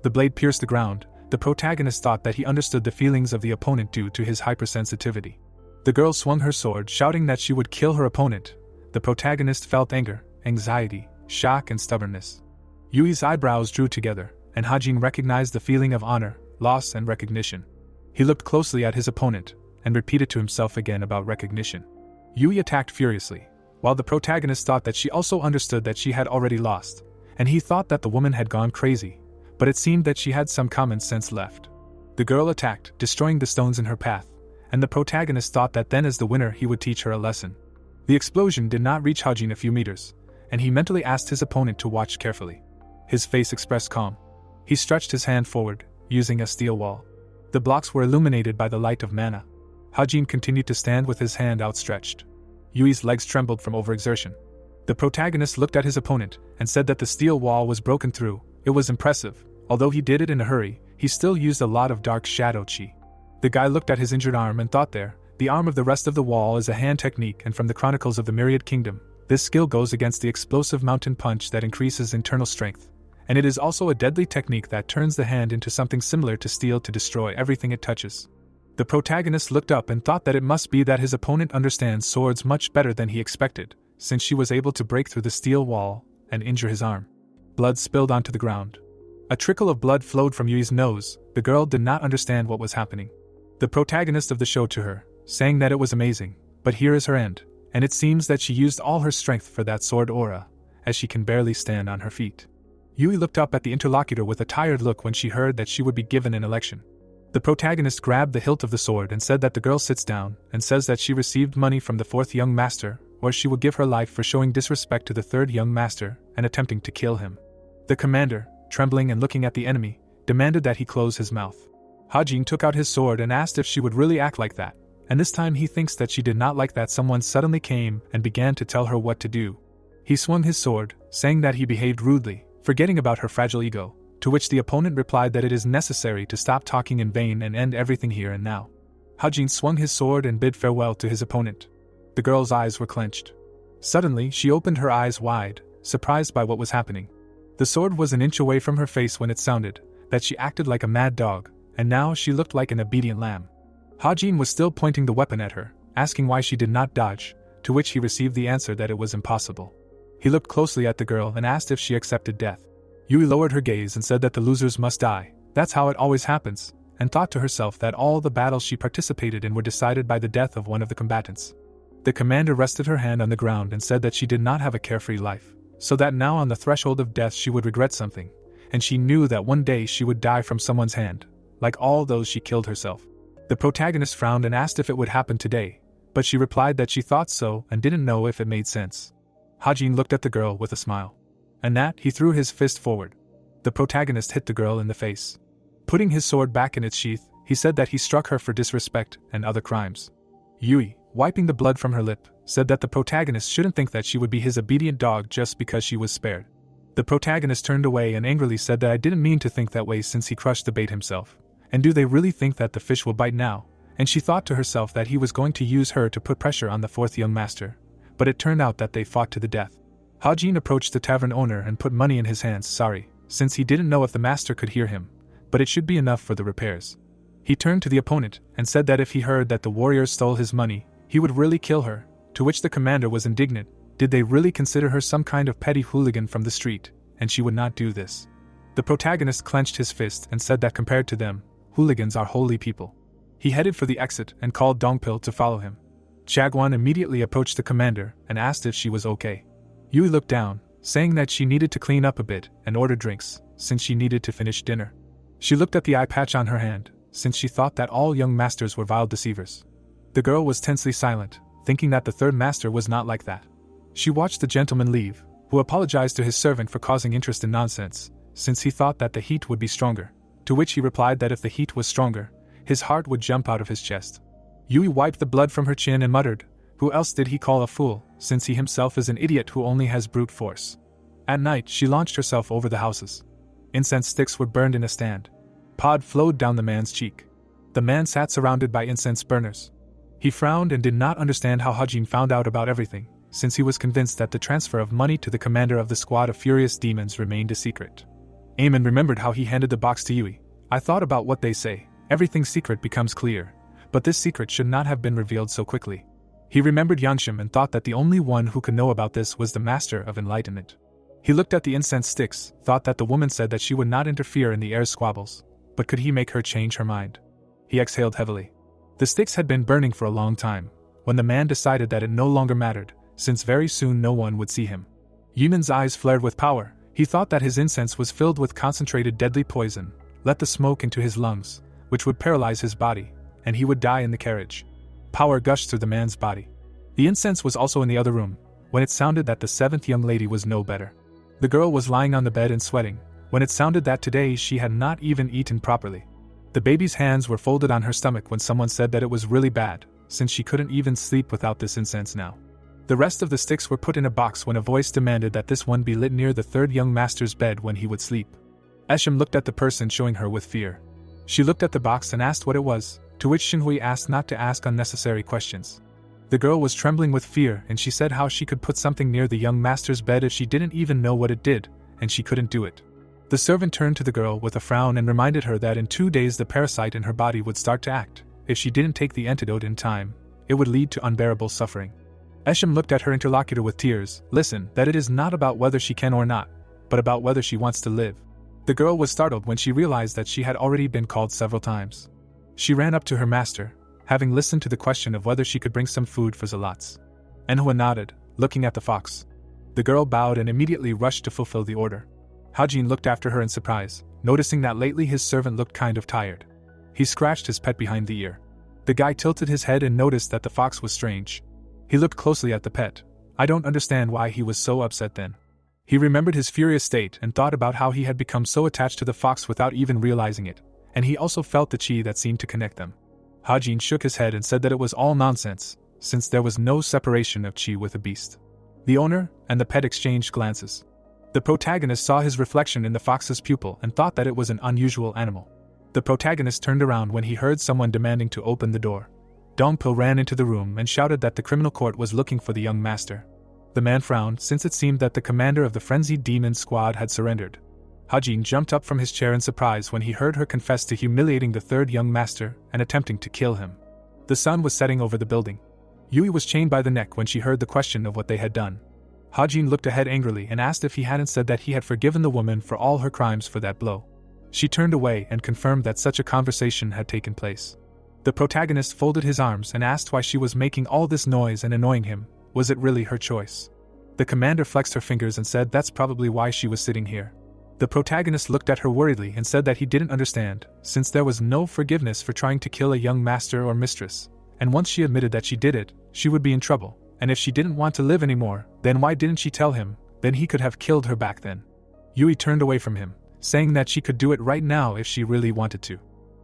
The blade pierced the ground. The protagonist thought that he understood the feelings of the opponent due to his hypersensitivity. The girl swung her sword, shouting that she would kill her opponent. The protagonist felt anger, anxiety, shock, and stubbornness. Yui's eyebrows drew together, and Hajin recognized the feeling of honor, loss, and recognition. He looked closely at his opponent, and repeated to himself again about recognition. Yui attacked furiously, while the protagonist thought that she also understood that she had already lost, and he thought that the woman had gone crazy, but it seemed that she had some common sense left. The girl attacked, destroying the stones in her path, and the protagonist thought that then as the winner he would teach her a lesson. The explosion did not reach Hajin a few meters, and he mentally asked his opponent to watch carefully. His face expressed calm. He stretched his hand forward, using a steel wall. The blocks were illuminated by the light of mana. Hajin continued to stand with his hand outstretched. Yui's legs trembled from overexertion. The protagonist looked at his opponent and said that the steel wall was broken through. It was impressive. Although he did it in a hurry, he still used a lot of dark shadow chi. The guy looked at his injured arm and thought the arm of the rest of the wall is a hand technique, and from the Chronicles of the Myriad Kingdom, this skill goes against the explosive mountain punch that increases internal strength, and it is also a deadly technique that turns the hand into something similar to steel to destroy everything it touches. The protagonist looked up and thought that it must be that his opponent understands swords much better than he expected, since she was able to break through the steel wall and injure his arm. Blood spilled onto the ground. A trickle of blood flowed from Yui's nose. The girl did not understand what was happening. The protagonist of the show to her, saying that it was amazing, but here is her end, and it seems that she used all her strength for that sword aura, as she can barely stand on her feet. Yui looked up at the interlocutor with a tired look when she heard that she would be given an election. The protagonist grabbed the hilt of the sword and said that the girl sits down and says that she received money from the fourth young master, or she would give her life for showing disrespect to the third young master and attempting to kill him. The commander, trembling and looking at the enemy, demanded that he close his mouth. Hajin took out his sword and asked if she would really act like that, and this time he thinks that she did not like that someone suddenly came and began to tell her what to do. He swung his sword, saying that he behaved rudely, forgetting about her fragile ego, to which the opponent replied that it is necessary to stop talking in vain and end everything here and now. Hajin swung his sword and bid farewell to his opponent. The girl's eyes were clenched. Suddenly, she opened her eyes wide, surprised by what was happening. The sword was an inch away from her face when it sounded that she acted like a mad dog, and now she looked like an obedient lamb. Hajin was still pointing the weapon at her, asking why she did not dodge, to which he received the answer that it was impossible. He looked closely at the girl and asked if she accepted death. Yui lowered her gaze and said that the losers must die, that's how it always happens, and thought to herself that all the battles she participated in were decided by the death of one of the combatants. The commander rested her hand on the ground and said that she did not have a carefree life, so that now on the threshold of death she would regret something, and she knew that one day she would die from someone's hand, like all those she killed herself. The protagonist frowned and asked if it would happen today, but she replied that she thought so and didn't know if it made sense. Hajin looked at the girl with a smile. And that, he threw his fist forward. The protagonist hit the girl in the face. Putting his sword back in its sheath, he said that he struck her for disrespect and other crimes. Yui, wiping the blood from her lip, said that the protagonist shouldn't think that she would be his obedient dog just because she was spared. The protagonist turned away and angrily said that I didn't mean to think that way since he crushed the bait himself. And do they really think that the fish will bite now? And she thought to herself that he was going to use her to put pressure on the fourth young master. But it turned out that they fought to the death. Hajin approached the tavern owner and put money in his hands, since he didn't know if the master could hear him, but it should be enough for the repairs. He turned to the opponent and said that if he heard that the warriors stole his money, he would really kill her, to which the commander was indignant. Did they really consider her some kind of petty hooligan from the street, and she would not do this? The protagonist clenched his fist and said that compared to them, hooligans are holy people. He headed for the exit and called Dongpil to follow him. Chagwon immediately approached the commander and asked if she was okay. Yui looked down, saying that she needed to clean up a bit and order drinks, since she needed to finish dinner. She looked at the eye patch on her hand, since she thought that all young masters were vile deceivers. The girl was tensely silent, thinking that the third master was not like that. She watched the gentleman leave, who apologized to his servant for causing interest in nonsense, since he thought that the heat would be stronger, to which he replied that if the heat was stronger, his heart would jump out of his chest. Yui wiped the blood from her chin and muttered, who else did he call a fool, since he himself is an idiot who only has brute force. At night she launched herself over the houses. Incense sticks were burned in a stand. Pod flowed down the man's cheek. The man sat surrounded by incense burners. He frowned and did not understand how Hajin found out about everything, since he was convinced that the transfer of money to the commander of the squad of furious demons remained a secret. Eamon remembered how he handed the box to Yui. I thought about what they say, everything secret becomes clear, but this secret should not have been revealed so quickly. He remembered Yangshim and thought that the only one who could know about this was the Master of Enlightenment. He looked at the incense sticks, thought that the woman said that she would not interfere in the heir's squabbles, but could he make her change her mind? He exhaled heavily. The sticks had been burning for a long time, when the man decided that it no longer mattered, since very soon no one would see him. Yuman's eyes flared with power. He thought that his incense was filled with concentrated deadly poison, let the smoke into his lungs, which would paralyze his body, and he would die in the carriage. Power gushed through the man's body. The incense was also in the other room, when it sounded that the seventh young lady was no better. The girl was lying on the bed and sweating, when it sounded that today she had not even eaten properly. The baby's hands were folded on her stomach when someone said that it was really bad, since she couldn't even sleep without this incense now. The rest of the sticks were put in a box when a voice demanded that this one be lit near the third young master's bed when he would sleep. Esham looked at the person showing her with fear. She looked at the box and asked what it was, to which Shinhui asked not to ask unnecessary questions. The girl was trembling with fear and she said how she could put something near the young master's bed if she didn't even know what it did, and she couldn't do it. The servant turned to the girl with a frown and reminded her that in 2 days the parasite in her body would start to act. If she didn't take the antidote in time, it would lead to unbearable suffering. Esham looked at her interlocutor with tears. Listen, that it is not about whether she can or not, but about whether she wants to live. The girl was startled when she realized that she had already been called several times. She ran up to her master, having listened to the question of whether she could bring some food for Zalots. Manhwa nodded, looking at the fox. The girl bowed and immediately rushed to fulfill the order. Hajin looked after her in surprise, noticing that lately his servant looked kind of tired. He scratched his pet behind the ear. The guy tilted his head and noticed that the fox was strange. He looked closely at the pet. I don't understand why he was so upset then. He remembered his furious state and thought about how he had become so attached to the fox without even realizing it, and he also felt the chi that seemed to connect them. Hajin shook his head and said that it was all nonsense, since there was no separation of chi with a beast. The owner and the pet exchanged glances. The protagonist saw his reflection in the fox's pupil and thought that it was an unusual animal. The protagonist turned around when he heard someone demanding to open the door. Dongpil ran into the room and shouted that the criminal court was looking for the young master. The man frowned since it seemed that the commander of the frenzied demon squad had surrendered. Hajin jumped up from his chair in surprise when he heard her confess to humiliating the third young master and attempting to kill him. The sun was setting over the building. Yui was chained by the neck when she heard the question of what they had done. Hajin looked ahead angrily and asked if he hadn't said that he had forgiven the woman for all her crimes for that blow. She turned away and confirmed that such a conversation had taken place. The protagonist folded his arms and asked why she was making all this noise and annoying him. Was it really her choice? The commander flexed her fingers and said that's probably why she was sitting here. The protagonist looked at her worriedly and said that he didn't understand, since there was no forgiveness for trying to kill a young master or mistress, and once she admitted that she did it, she would be in trouble, and if she didn't want to live anymore, then why didn't she tell him? Then he could have killed her back then. Yui turned away from him, saying that she could do it right now if she really wanted to.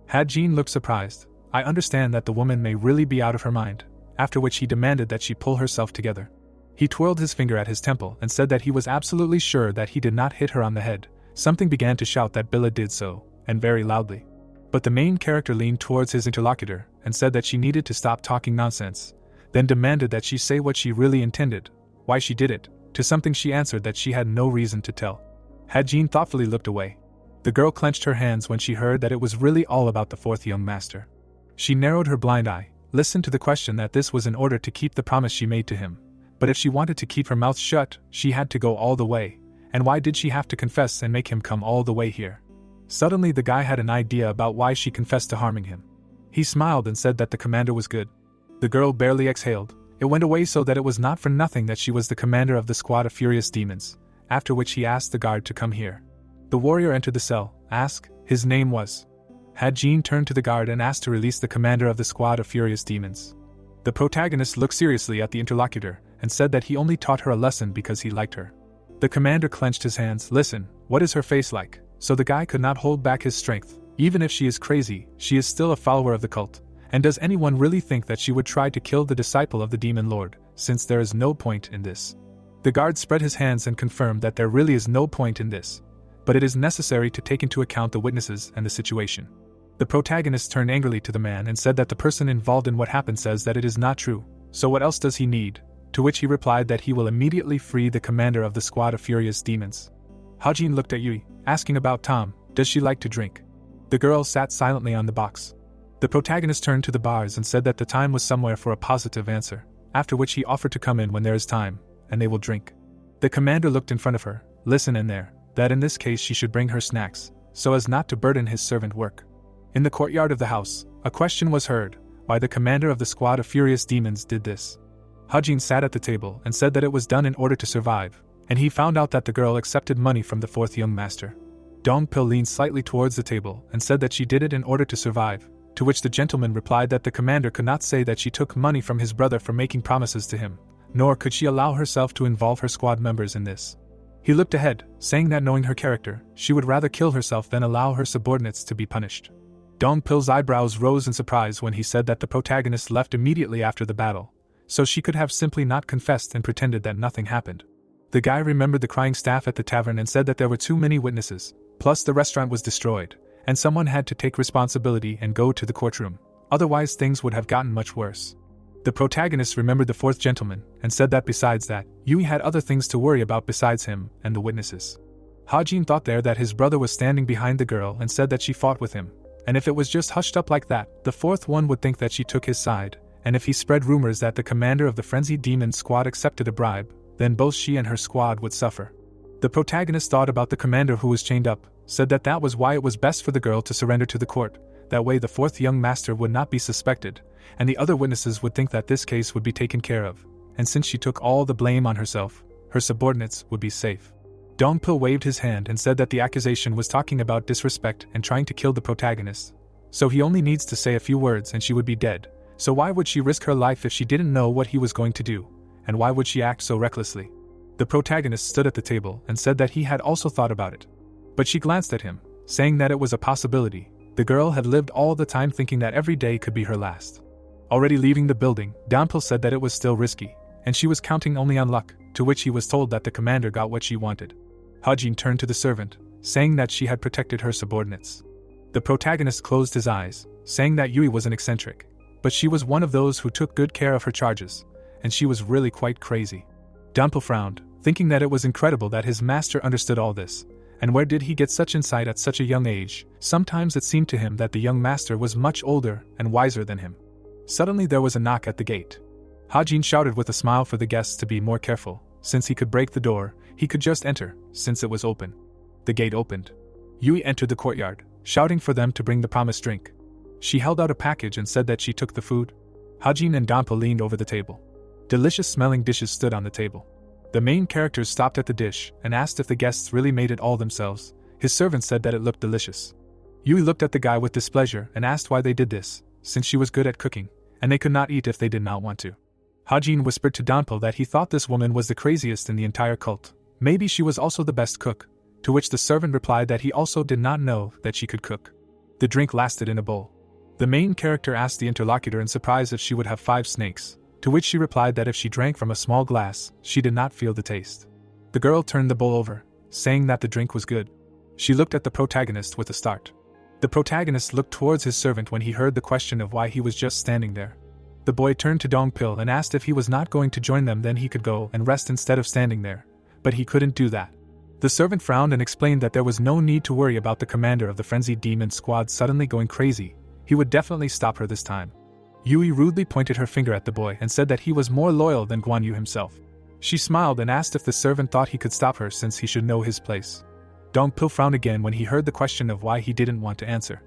Hajin looked surprised. I understand that the woman may really be out of her mind, after which he demanded that she pull herself together. He twirled his finger at his temple and said that he was absolutely sure that he did not hit her on the head. Something began to shout that Billa did so, and very loudly. But the main character leaned towards his interlocutor and said that she needed to stop talking nonsense, then demanded that she say what she really intended, why she did it. To something she answered that she had no reason to tell. Hajin thoughtfully looked away. The girl clenched her hands when she heard that it was really all about the fourth young master. She narrowed her blind eye, listened to the question that this was in order to keep the promise she made to him. But if she wanted to keep her mouth shut, she had to go all the way. And why did she have to confess and make him come all the way here? Suddenly the guy had an idea about why she confessed to harming him. He smiled and said that the commander was good. The girl barely exhaled. It went away so that it was not for nothing that she was the commander of the squad of furious demons, after which he asked the guard to come here. The warrior entered the cell, asked, his name was. Hajin turned to the guard and asked to release the commander of the squad of furious demons. The protagonist looked seriously at the interlocutor and said that he only taught her a lesson because he liked her. The commander clenched his hands. Listen, what is her face like? So the guy could not hold back his strength. Even if she is crazy, she is still a follower of the cult. And does anyone really think that she would try to kill the disciple of the demon lord, since there is no point in this? The guard spread his hands and confirmed that there really is no point in this, but it is necessary to take into account the witnesses and the situation. The protagonist turned angrily to the man and said that the person involved in what happened says that it is not true, so what else does he need? To which he replied that he will immediately free the commander of the squad of furious demons. Hajin looked at Yui, asking about Tom. Does she like to drink? The girl sat silently on the box. The protagonist turned to the bars and said that the time was somewhere for a positive answer, after which he offered to come in when there is time, and they will drink. The commander looked in front of her, listen in there, that in this case she should bring her snacks, so as not to burden his servant work. In the courtyard of the house, a question was heard, why the commander of the squad of furious demons did this. Hajin sat at the table and said that it was done in order to survive, and he found out that the girl accepted money from the fourth young master. Dongpil leaned slightly towards the table and said that she did it in order to survive, to which the gentleman replied that the commander could not say that she took money from his brother for making promises to him, nor could she allow herself to involve her squad members in this. He looked ahead, saying that knowing her character, she would rather kill herself than allow her subordinates to be punished. Dongpil's eyebrows rose in surprise when he said that the protagonist left immediately after the battle, so she could have simply not confessed and pretended that nothing happened. The guy remembered the crying staff at the tavern and said that there were too many witnesses, plus the restaurant was destroyed, and someone had to take responsibility and go to the courtroom, otherwise things would have gotten much worse. The protagonist remembered the fourth gentleman and said that besides that, Yui had other things to worry about besides him and the witnesses. Hajin thought there that his brother was standing behind the girl and said that she fought with him, and if it was just hushed up like that, the fourth one would think that she took his side, and if he spread rumors that the commander of the frenzied demon squad accepted a bribe, then both she and her squad would suffer. The protagonist thought about the commander who was chained up, said that that was why it was best for the girl to surrender to the court, that way the fourth young master would not be suspected, and the other witnesses would think that this case would be taken care of, and since she took all the blame on herself, her subordinates would be safe. Dongpil waved his hand and said that the accusation was talking about disrespect and trying to kill the protagonist, so he only needs to say a few words and she would be dead, so why would she risk her life if she didn't know what he was going to do, and why would she act so recklessly? The protagonist stood at the table and said that he had also thought about it. But she glanced at him, saying that it was a possibility. The girl had lived all the time thinking that every day could be her last. Already leaving the building, Dongpil said that it was still risky, and she was counting only on luck, to which he was told that the commander got what she wanted. Hajin turned to the servant, saying that she had protected her subordinates. The protagonist closed his eyes, saying that Yui was an eccentric, but she was one of those who took good care of her charges, and she was really quite crazy. Danpo frowned, thinking that it was incredible that his master understood all this, and where did he get such insight at such a young age? Sometimes it seemed to him that the young master was much older and wiser than him. Suddenly there was a knock at the gate. Hajin shouted with a smile for the guests to be more careful. Since he could break the door, he could just enter, since it was open. The gate opened. Yui entered the courtyard, shouting for them to bring the promised drink. She held out a package and said that she took the food. Hajin and Danpo leaned over the table. Delicious-smelling dishes stood on the table. The main characters stopped at the dish and asked if the guests really made it all themselves. His servant said that it looked delicious. Yui looked at the guy with displeasure and asked why they did this, since she was good at cooking, and they could not eat if they did not want to. Hajin whispered to Danpo that he thought this woman was the craziest in the entire cult. Maybe she was also the best cook, to which the servant replied that he also did not know that she could cook. The drink lasted in a bowl. The main character asked the interlocutor in surprise if she would have 5 snakes, to which she replied that if she drank from a small glass, she did not feel the taste. The girl turned the bowl over, saying that the drink was good. She looked at the protagonist with a start. The protagonist looked towards his servant when he heard the question of why he was just standing there. The boy turned to Dongpil and asked if he was not going to join them, then he could go and rest instead of standing there, but he couldn't do that. The servant frowned and explained that there was no need to worry about the commander of the frenzied demon squad suddenly going crazy. He would definitely stop her this time. Yui rudely pointed her finger at the boy and said that he was more loyal than Guan Yu himself. She smiled and asked if the servant thought he could stop her since he should know his place. Dongpil frowned again when he heard the question of why he didn't want to answer.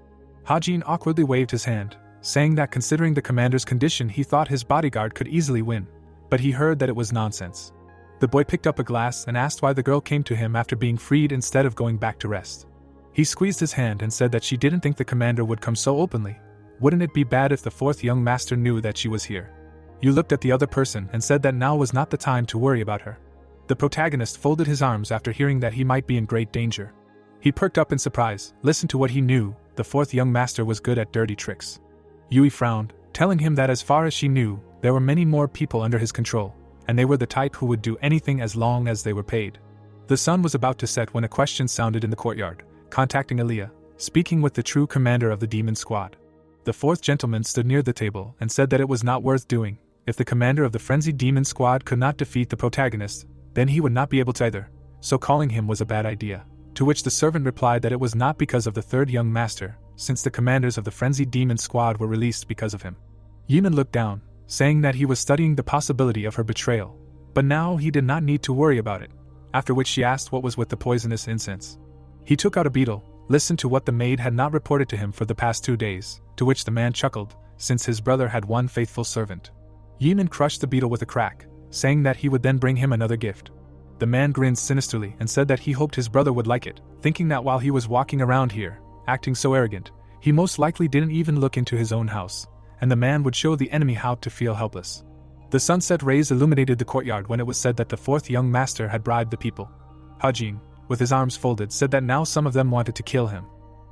Hajin awkwardly waved his hand, saying that considering the commander's condition he thought his bodyguard could easily win, but he heard that it was nonsense. The boy picked up a glass and asked why the girl came to him after being freed instead of going back to rest. He squeezed his hand and said that she didn't think the commander would come so openly. Wouldn't it be bad if the 4th young master knew that she was here? You looked at the other person and said that now was not the time to worry about her. The protagonist folded his arms after hearing that he might be in great danger. He perked up in surprise, listened to what he knew. The 4th young master was good at dirty tricks. Yui frowned, telling him that as far as she knew, there were many more people under his control, and they were the type who would do anything as long as they were paid. The sun was about to set when a question sounded in the courtyard, contacting Aliyah, speaking with the true commander of the demon squad. The 4th gentleman stood near the table and said that it was not worth doing. If the commander of the frenzied demon squad could not defeat the protagonist, then he would not be able to either, so calling him was a bad idea. To which the servant replied that it was not because of the 3rd young master, since the commanders of the frenzied demon squad were released because of him. Yiman looked down, saying that he was studying the possibility of her betrayal, but now he did not need to worry about it, after which she asked what was with the poisonous incense. He took out a beetle, listened to what the maid had not reported to him for the past 2 days, to which the man chuckled, since his brother had one faithful servant. Yiman crushed the beetle with a crack, saying that he would then bring him another gift. The man grinned sinisterly and said that he hoped his brother would like it, thinking that while he was walking around here, acting so arrogant, he most likely didn't even look into his own house, and the man would show the enemy how to feel helpless. The sunset rays illuminated the courtyard when it was said that the 4th young master had bribed the people. Hajin, with his arms folded, said that now some of them wanted to kill him.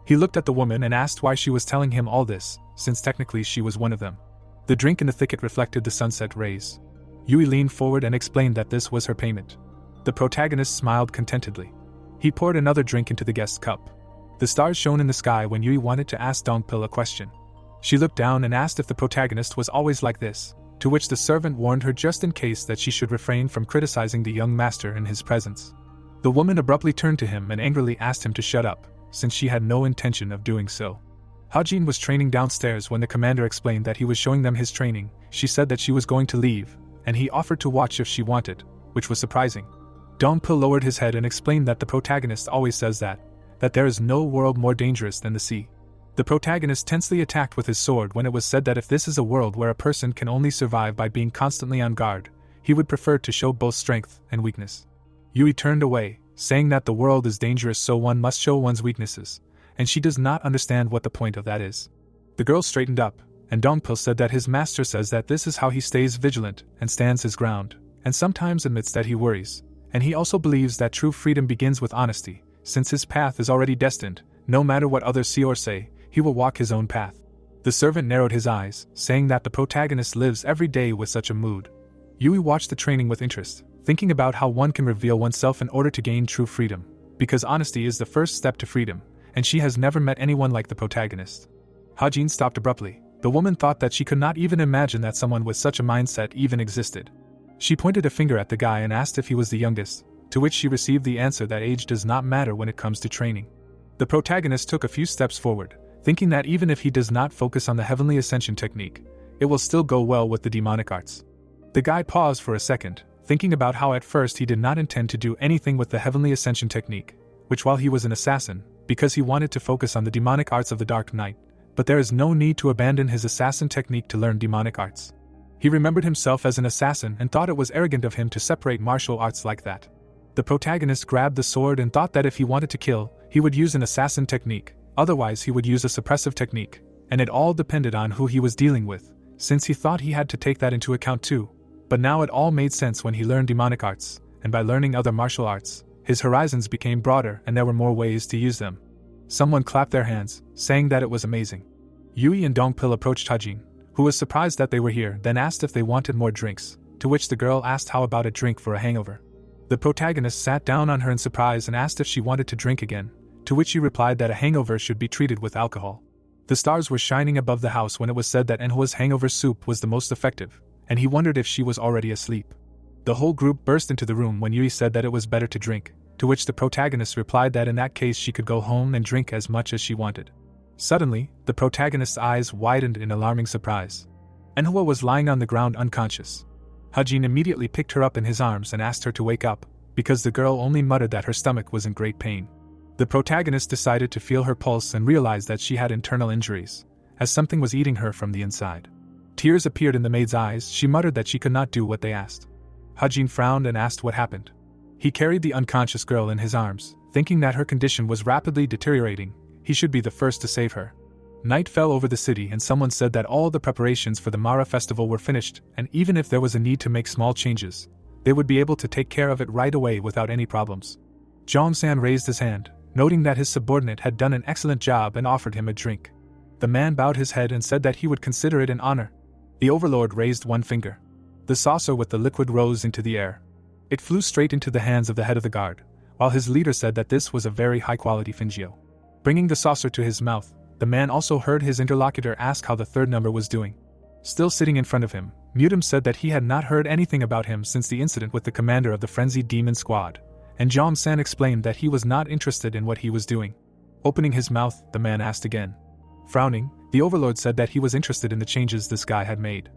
He looked at the woman and asked why she was telling him all this, since technically she was one of them. The drink in the thicket reflected the sunset rays. Yui leaned forward and explained that this was her payment. The protagonist smiled contentedly. He poured another drink into the guest's cup. The stars shone in the sky when Yui wanted to ask Dongpil a question. She looked down and asked if the protagonist was always like this, to which the servant warned her just in case that she should refrain from criticizing the young master in his presence. The woman abruptly turned to him and angrily asked him to shut up, since she had no intention of doing so. Hajin was training downstairs when the commander explained that he was showing them his training. She said that she was going to leave, and he offered to watch if she wanted, which was surprising. Dongpil lowered his head and explained that the protagonist always says that there is no world more dangerous than the sea. The protagonist tensely attacked with his sword when it was said that if this is a world where a person can only survive by being constantly on guard, he would prefer to show both strength and weakness. Yui turned away, saying that the world is dangerous so one must show one's weaknesses, and she does not understand what the point of that is. The girl straightened up, and Dongpil said that his master says that this is how he stays vigilant and stands his ground, and sometimes admits that he worries, and he also believes that true freedom begins with honesty, since his path is already destined, no matter what others see or say, he will walk his own path. The servant narrowed his eyes, saying that the protagonist lives every day with such a mood. Yui watched the training with interest, thinking about how one can reveal oneself in order to gain true freedom, because honesty is the first step to freedom, and she has never met anyone like the protagonist. Hajin stopped abruptly. The woman thought that she could not even imagine that someone with such a mindset even existed. She pointed a finger at the guy and asked if he was the youngest, to which she received the answer that age does not matter when it comes to training. The protagonist took a few steps forward, thinking that even if he does not focus on the heavenly ascension technique, it will still go well with the demonic arts. The guy paused for a second, thinking about how at first he did not intend to do anything with the heavenly ascension technique, which while he was an assassin, because he wanted to focus on the demonic arts of the Dark Knight, but there is no need to abandon his assassin technique to learn demonic arts. He remembered himself as an assassin and thought it was arrogant of him to separate martial arts like that. The protagonist grabbed the sword and thought that if he wanted to kill, he would use an assassin technique, otherwise he would use a suppressive technique, and it all depended on who he was dealing with, since he thought he had to take that into account too. But now it all made sense when he learned demonic arts, and by learning other martial arts, his horizons became broader and there were more ways to use them. Someone clapped their hands, saying that it was amazing. Yui and Dongpil approached Hajin, who was surprised that they were here, then asked if they wanted more drinks, to which the girl asked how about a drink for a hangover. The protagonist sat down on her in surprise and asked if she wanted to drink again, to which she replied that a hangover should be treated with alcohol. The stars were shining above the house when it was said that Enhwa's hangover soup was the most effective, and he wondered if she was already asleep. The whole group burst into the room when Yui said that it was better to drink, to which the protagonist replied that in that case she could go home and drink as much as she wanted. Suddenly, the protagonist's eyes widened in alarming surprise. Enhwa was lying on the ground unconscious. Hajin immediately picked her up in his arms and asked her to wake up, because the girl only muttered that her stomach was in great pain. The protagonist decided to feel her pulse and realized that she had internal injuries, as something was eating her from the inside. Tears appeared in the maid's eyes. She muttered that she could not do what they asked. Hajin frowned and asked what happened. He carried the unconscious girl in his arms, thinking that her condition was rapidly deteriorating. He should be the first to save her. Night fell over the city and someone said that all the preparations for the Mara festival were finished, and even if there was a need to make small changes, they would be able to take care of it right away without any problems. Jong-san raised his hand, noting that his subordinate had done an excellent job and offered him a drink. The man bowed his head and said that he would consider it an honor. The overlord raised one finger. The saucer with the liquid rose into the air. It flew straight into the hands of the head of the guard, while his leader said that this was a very high-quality Fingio. Bringing the saucer to his mouth, the man also heard his interlocutor ask how the third number was doing. Still sitting in front of him, Mutum said that he had not heard anything about him since the incident with the commander of the Frenzied Demon Squad, and Jom-san explained that he was not interested in what he was doing. Opening his mouth, the man asked again. Frowning, the overlord said that he was interested in the changes this guy had made.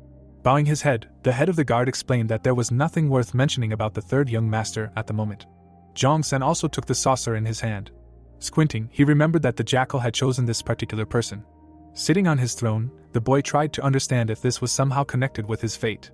Bowing his head, the head of the guard explained that there was nothing worth mentioning about the third young master at the moment. Jong-san also took the saucer in his hand. Squinting, he remembered that the jackal had chosen this particular person. Sitting on his throne, the boy tried to understand if this was somehow connected with his fate.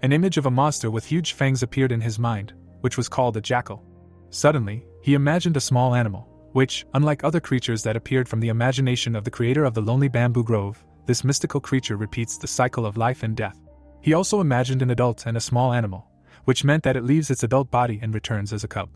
An image of a monster with huge fangs appeared in his mind, which was called a jackal. Suddenly, he imagined a small animal, which, unlike other creatures that appeared from the imagination of the creator of the Lonely Bamboo Grove, this mystical creature repeats the cycle of life and death. He also imagined an adult and a small animal, which meant that it leaves its adult body and returns as a cub.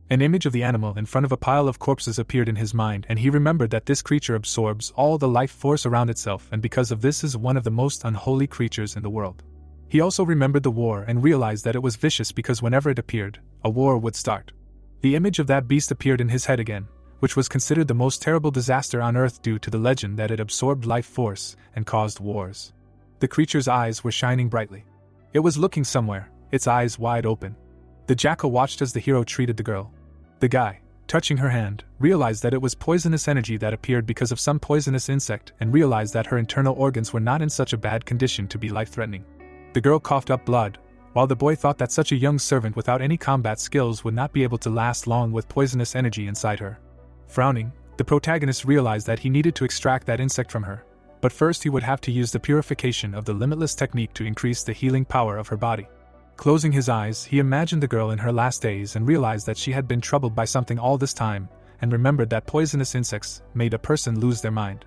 An image of the animal in front of a pile of corpses appeared in his mind, and he remembered that this creature absorbs all the life force around itself, and because of this is one of the most unholy creatures in the world. He also remembered the war and realized that it was vicious because whenever it appeared, a war would start. The image of that beast appeared in his head again, which was considered the most terrible disaster on Earth due to the legend that it absorbed life force and caused wars. The creature's eyes were shining brightly. It was looking somewhere, its eyes wide open. The jackal watched as the hero treated the girl. The guy, touching her hand, realized that it was poisonous energy that appeared because of some poisonous insect and realized that her internal organs were not in such a bad condition to be life-threatening. The girl coughed up blood, while the boy thought that such a young servant without any combat skills would not be able to last long with poisonous energy inside her. Frowning, the protagonist realized that he needed to extract that insect from her, but first he would have to use the purification of the limitless technique to increase the healing power of her body. Closing his eyes, he imagined the girl in her last days and realized that she had been troubled by something all this time, and remembered that poisonous insects made a person lose their mind.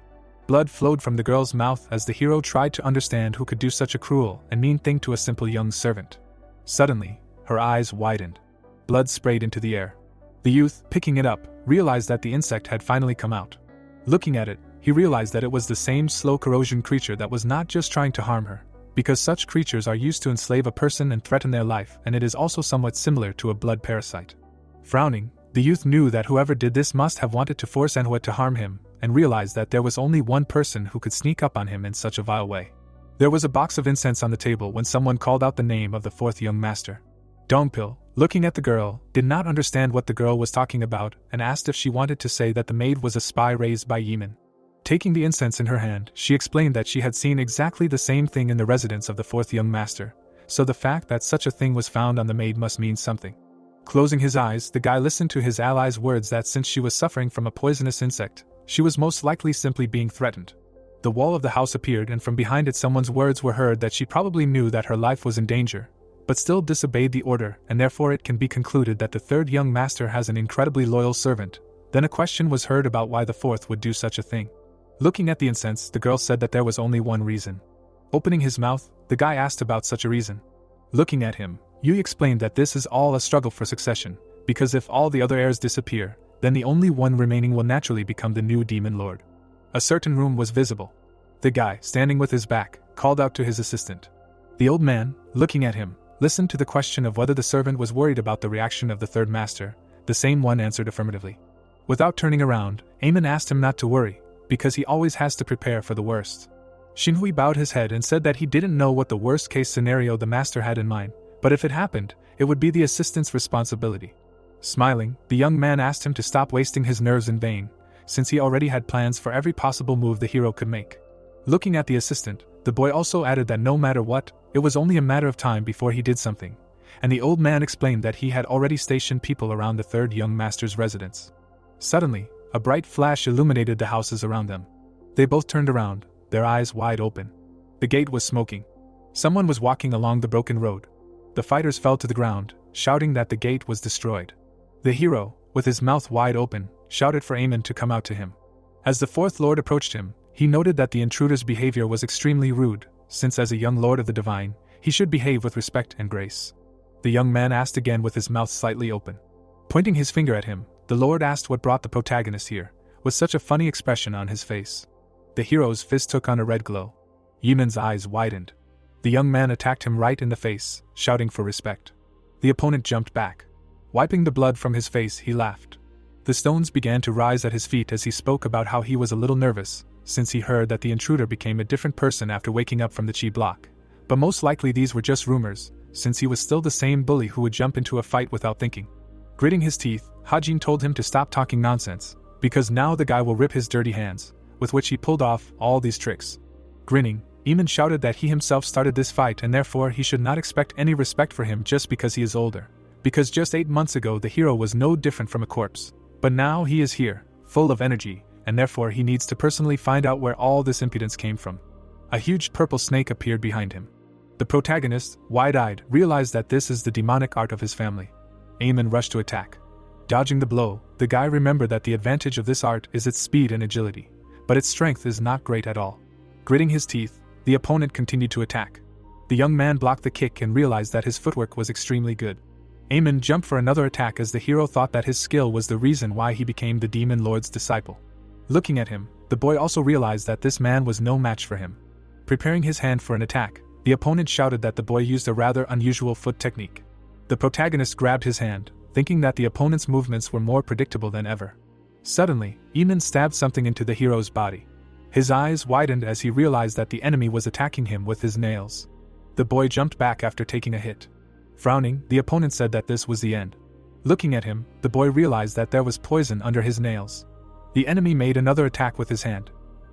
Blood flowed from the girl's mouth as the hero tried to understand who could do such a cruel and mean thing to a simple young servant. Suddenly, her eyes widened. Blood sprayed into the air. The youth, picking it up, realized that the insect had finally come out. Looking at it, he realized that it was the same slow corrosion creature that was not just trying to harm her, because such creatures are used to enslave a person and threaten their life, and it is also somewhat similar to a blood parasite. Frowning, The youth knew that whoever did this must have wanted to force Manhwa to harm him, and realized that there was only one person who could sneak up on him in such a vile way. There was a box of incense on the table when someone called out the name of the fourth young master. Dongpil, looking at the girl, did not understand what the girl was talking about and asked if she wanted to say that the maid was a spy raised by Yemin. Taking the incense in her hand, she explained that she had seen exactly the same thing in the residence of the fourth young master, so the fact that such a thing was found on the maid must mean something. Closing his eyes, the guy listened to his ally's words that since she was suffering from a poisonous insect, she was most likely simply being threatened. The wall of the house appeared, and from behind it someone's words were heard that she probably knew that her life was in danger, but still disobeyed the order, and therefore it can be concluded that the third young master has an incredibly loyal servant. Then a question was heard about why the fourth would do such a thing. Looking at the incense, the girl said that there was only one reason. Opening his mouth, the guy asked about such a reason. Looking at him, Yui explained that this is all a struggle for succession, because if all the other heirs disappear, then the only one remaining will naturally become the new demon lord. A certain room was visible. The guy, standing with his back, called out to his assistant. The old man, looking at him, listened to the question of whether the servant was worried about the reaction of the third master. The same one answered affirmatively. Without turning around, Eamon asked him not to worry, because he always has to prepare for the worst. Shinhui bowed his head and said that he didn't know what the worst-case scenario the master had in mind, but if it happened, it would be the assistant's responsibility. Smiling, the young man asked him to stop wasting his nerves in vain, since he already had plans for every possible move the hero could make. Looking at the assistant, the boy also added that no matter what, it was only a matter of time before he did something, and the old man explained that he had already stationed people around the third young master's residence. Suddenly, a bright flash illuminated the houses around them. They both turned around, their eyes wide open. The gate was smoking. Someone was walking along the broken road. The fighters fell to the ground, shouting that the gate was destroyed. The hero, with his mouth wide open, shouted for Eamon to come out to him. As the fourth lord approached him, he noted that the intruder's behavior was extremely rude, since as a young lord of the divine, he should behave with respect and grace. The young man asked again with his mouth slightly open. Pointing his finger at him, the lord asked what brought the protagonist here, with such a funny expression on his face. The hero's fist took on a red glow. Yeeman's eyes widened. The young man attacked him right in the face, shouting for respect. The opponent jumped back. Wiping the blood from his face, he laughed. The stones began to rise at his feet as he spoke about how he was a little nervous, since he heard that the intruder became a different person after waking up from the chi block. But most likely these were just rumors, since he was still the same bully who would jump into a fight without thinking. Gritting his teeth, Hajin told him to stop talking nonsense, because now the guy will rip his dirty hands, with which he pulled off all these tricks. Grinning, Eamon shouted that he himself started this fight and therefore he should not expect any respect for him just because he is older. Because just 8 months ago the hero was no different from a corpse. But now he is here, full of energy, and therefore he needs to personally find out where all this impudence came from. A huge purple snake appeared behind him. The protagonist, wide-eyed, realized that this is the demonic art of his family. Eamon rushed to attack. Dodging the blow, the guy remembered that the advantage of this art is its speed and agility, but its strength is not great at all. Gritting his teeth, the opponent continued to attack. The young man blocked the kick and realized that his footwork was extremely good. Eamon jumped for another attack as the hero thought that his skill was the reason why he became the demon lord's disciple. Looking at him, the boy also realized that this man was no match for him. Preparing his hand for an attack, the opponent shouted that the boy used a rather unusual foot technique. The protagonist grabbed his hand, thinking that the opponent's movements were more predictable than ever. Suddenly, Eamon stabbed something into the hero's body. His eyes widened as he realized that the enemy was attacking him with his nails. The boy jumped back after taking a hit. Frowning, the opponent said that this was the end. Looking at him, the boy realized that there was poison under his nails. The enemy made another attack with his hand.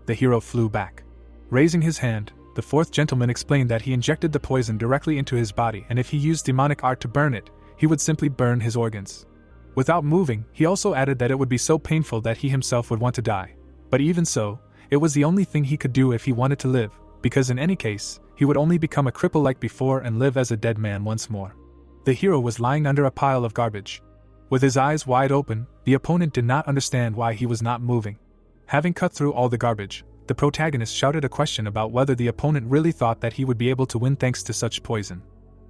The hero flew back. Raising his hand, the fourth gentleman explained that he injected the poison directly into his body and if he used demonic art to burn it, he would simply burn his organs. Without moving, he also added that it would be so painful that he himself would want to die. But even so, it was the only thing he could do if he wanted to live, because in any case, he would only become a cripple like before and live as a dead man once more. The hero was lying under a pile of garbage. With his eyes wide open, the opponent did not understand why he was not moving. Having cut through all the garbage, the protagonist shouted a question about whether the opponent really thought that he would be able to win thanks to such poison.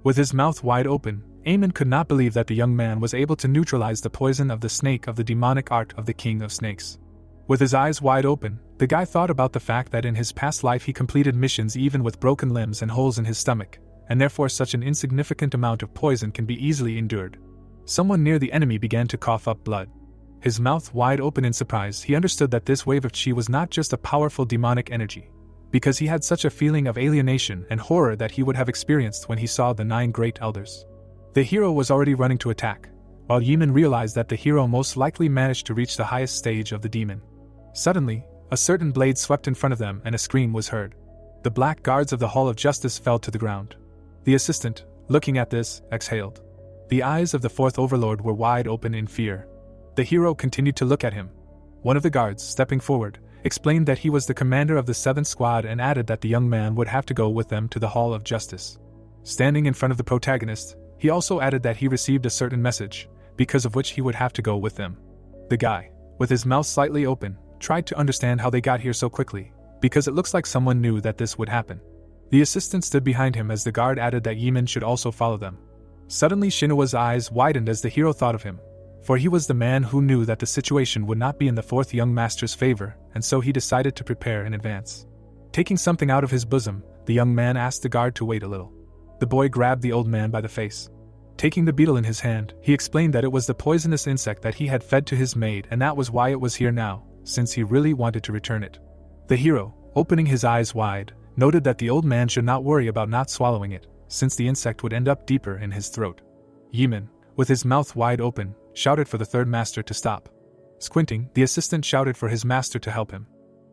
With his mouth wide open, Eamon could not believe that the young man was able to neutralize the poison of the snake of the demonic art of the king of snakes. With his eyes wide open, the guy thought about the fact that in his past life he completed missions even with broken limbs and holes in his stomach, and therefore such an insignificant amount of poison can be easily endured. Someone near the enemy began to cough up blood. His mouth wide open in surprise, he understood that this wave of chi was not just a powerful demonic energy, because he had such a feeling of alienation and horror that he would have experienced when he saw the 9 great elders. The hero was already running to attack, while Yimin realized that the hero most likely managed to reach the highest stage of the demon. Suddenly, a certain blade swept in front of them and a scream was heard. The black guards of the Hall of Justice fell to the ground. The assistant, looking at this, exhaled. The eyes of the 4th Overlord were wide open in fear. The hero continued to look at him. One of the guards, stepping forward, explained that he was the commander of the 7th Squad and added that the young man would have to go with them to the Hall of Justice. Standing in front of the protagonist, he also added that he received a certain message, because of which he would have to go with them. The guy, with his mouth slightly open, tried to understand how they got here so quickly, because it looks like someone knew that this would happen. The assistant stood behind him as the guard added that Yimin should also follow them. Suddenly Shinua's eyes widened as the hero thought of him, for he was the man who knew that the situation would not be in the 4th young master's favor, and so he decided to prepare in advance. Taking something out of his bosom, the young man asked the guard to wait a little. The boy grabbed the old man by the face. Taking the beetle in his hand, he explained that it was the poisonous insect that he had fed to his maid and that was why it was here now, since he really wanted to return it. The hero, opening his eyes wide, noted that the old man should not worry about not swallowing it, since the insect would end up deeper in his throat. Yimin, with his mouth wide open, shouted for the 3rd master to stop. Squinting, the assistant shouted for his master to help him.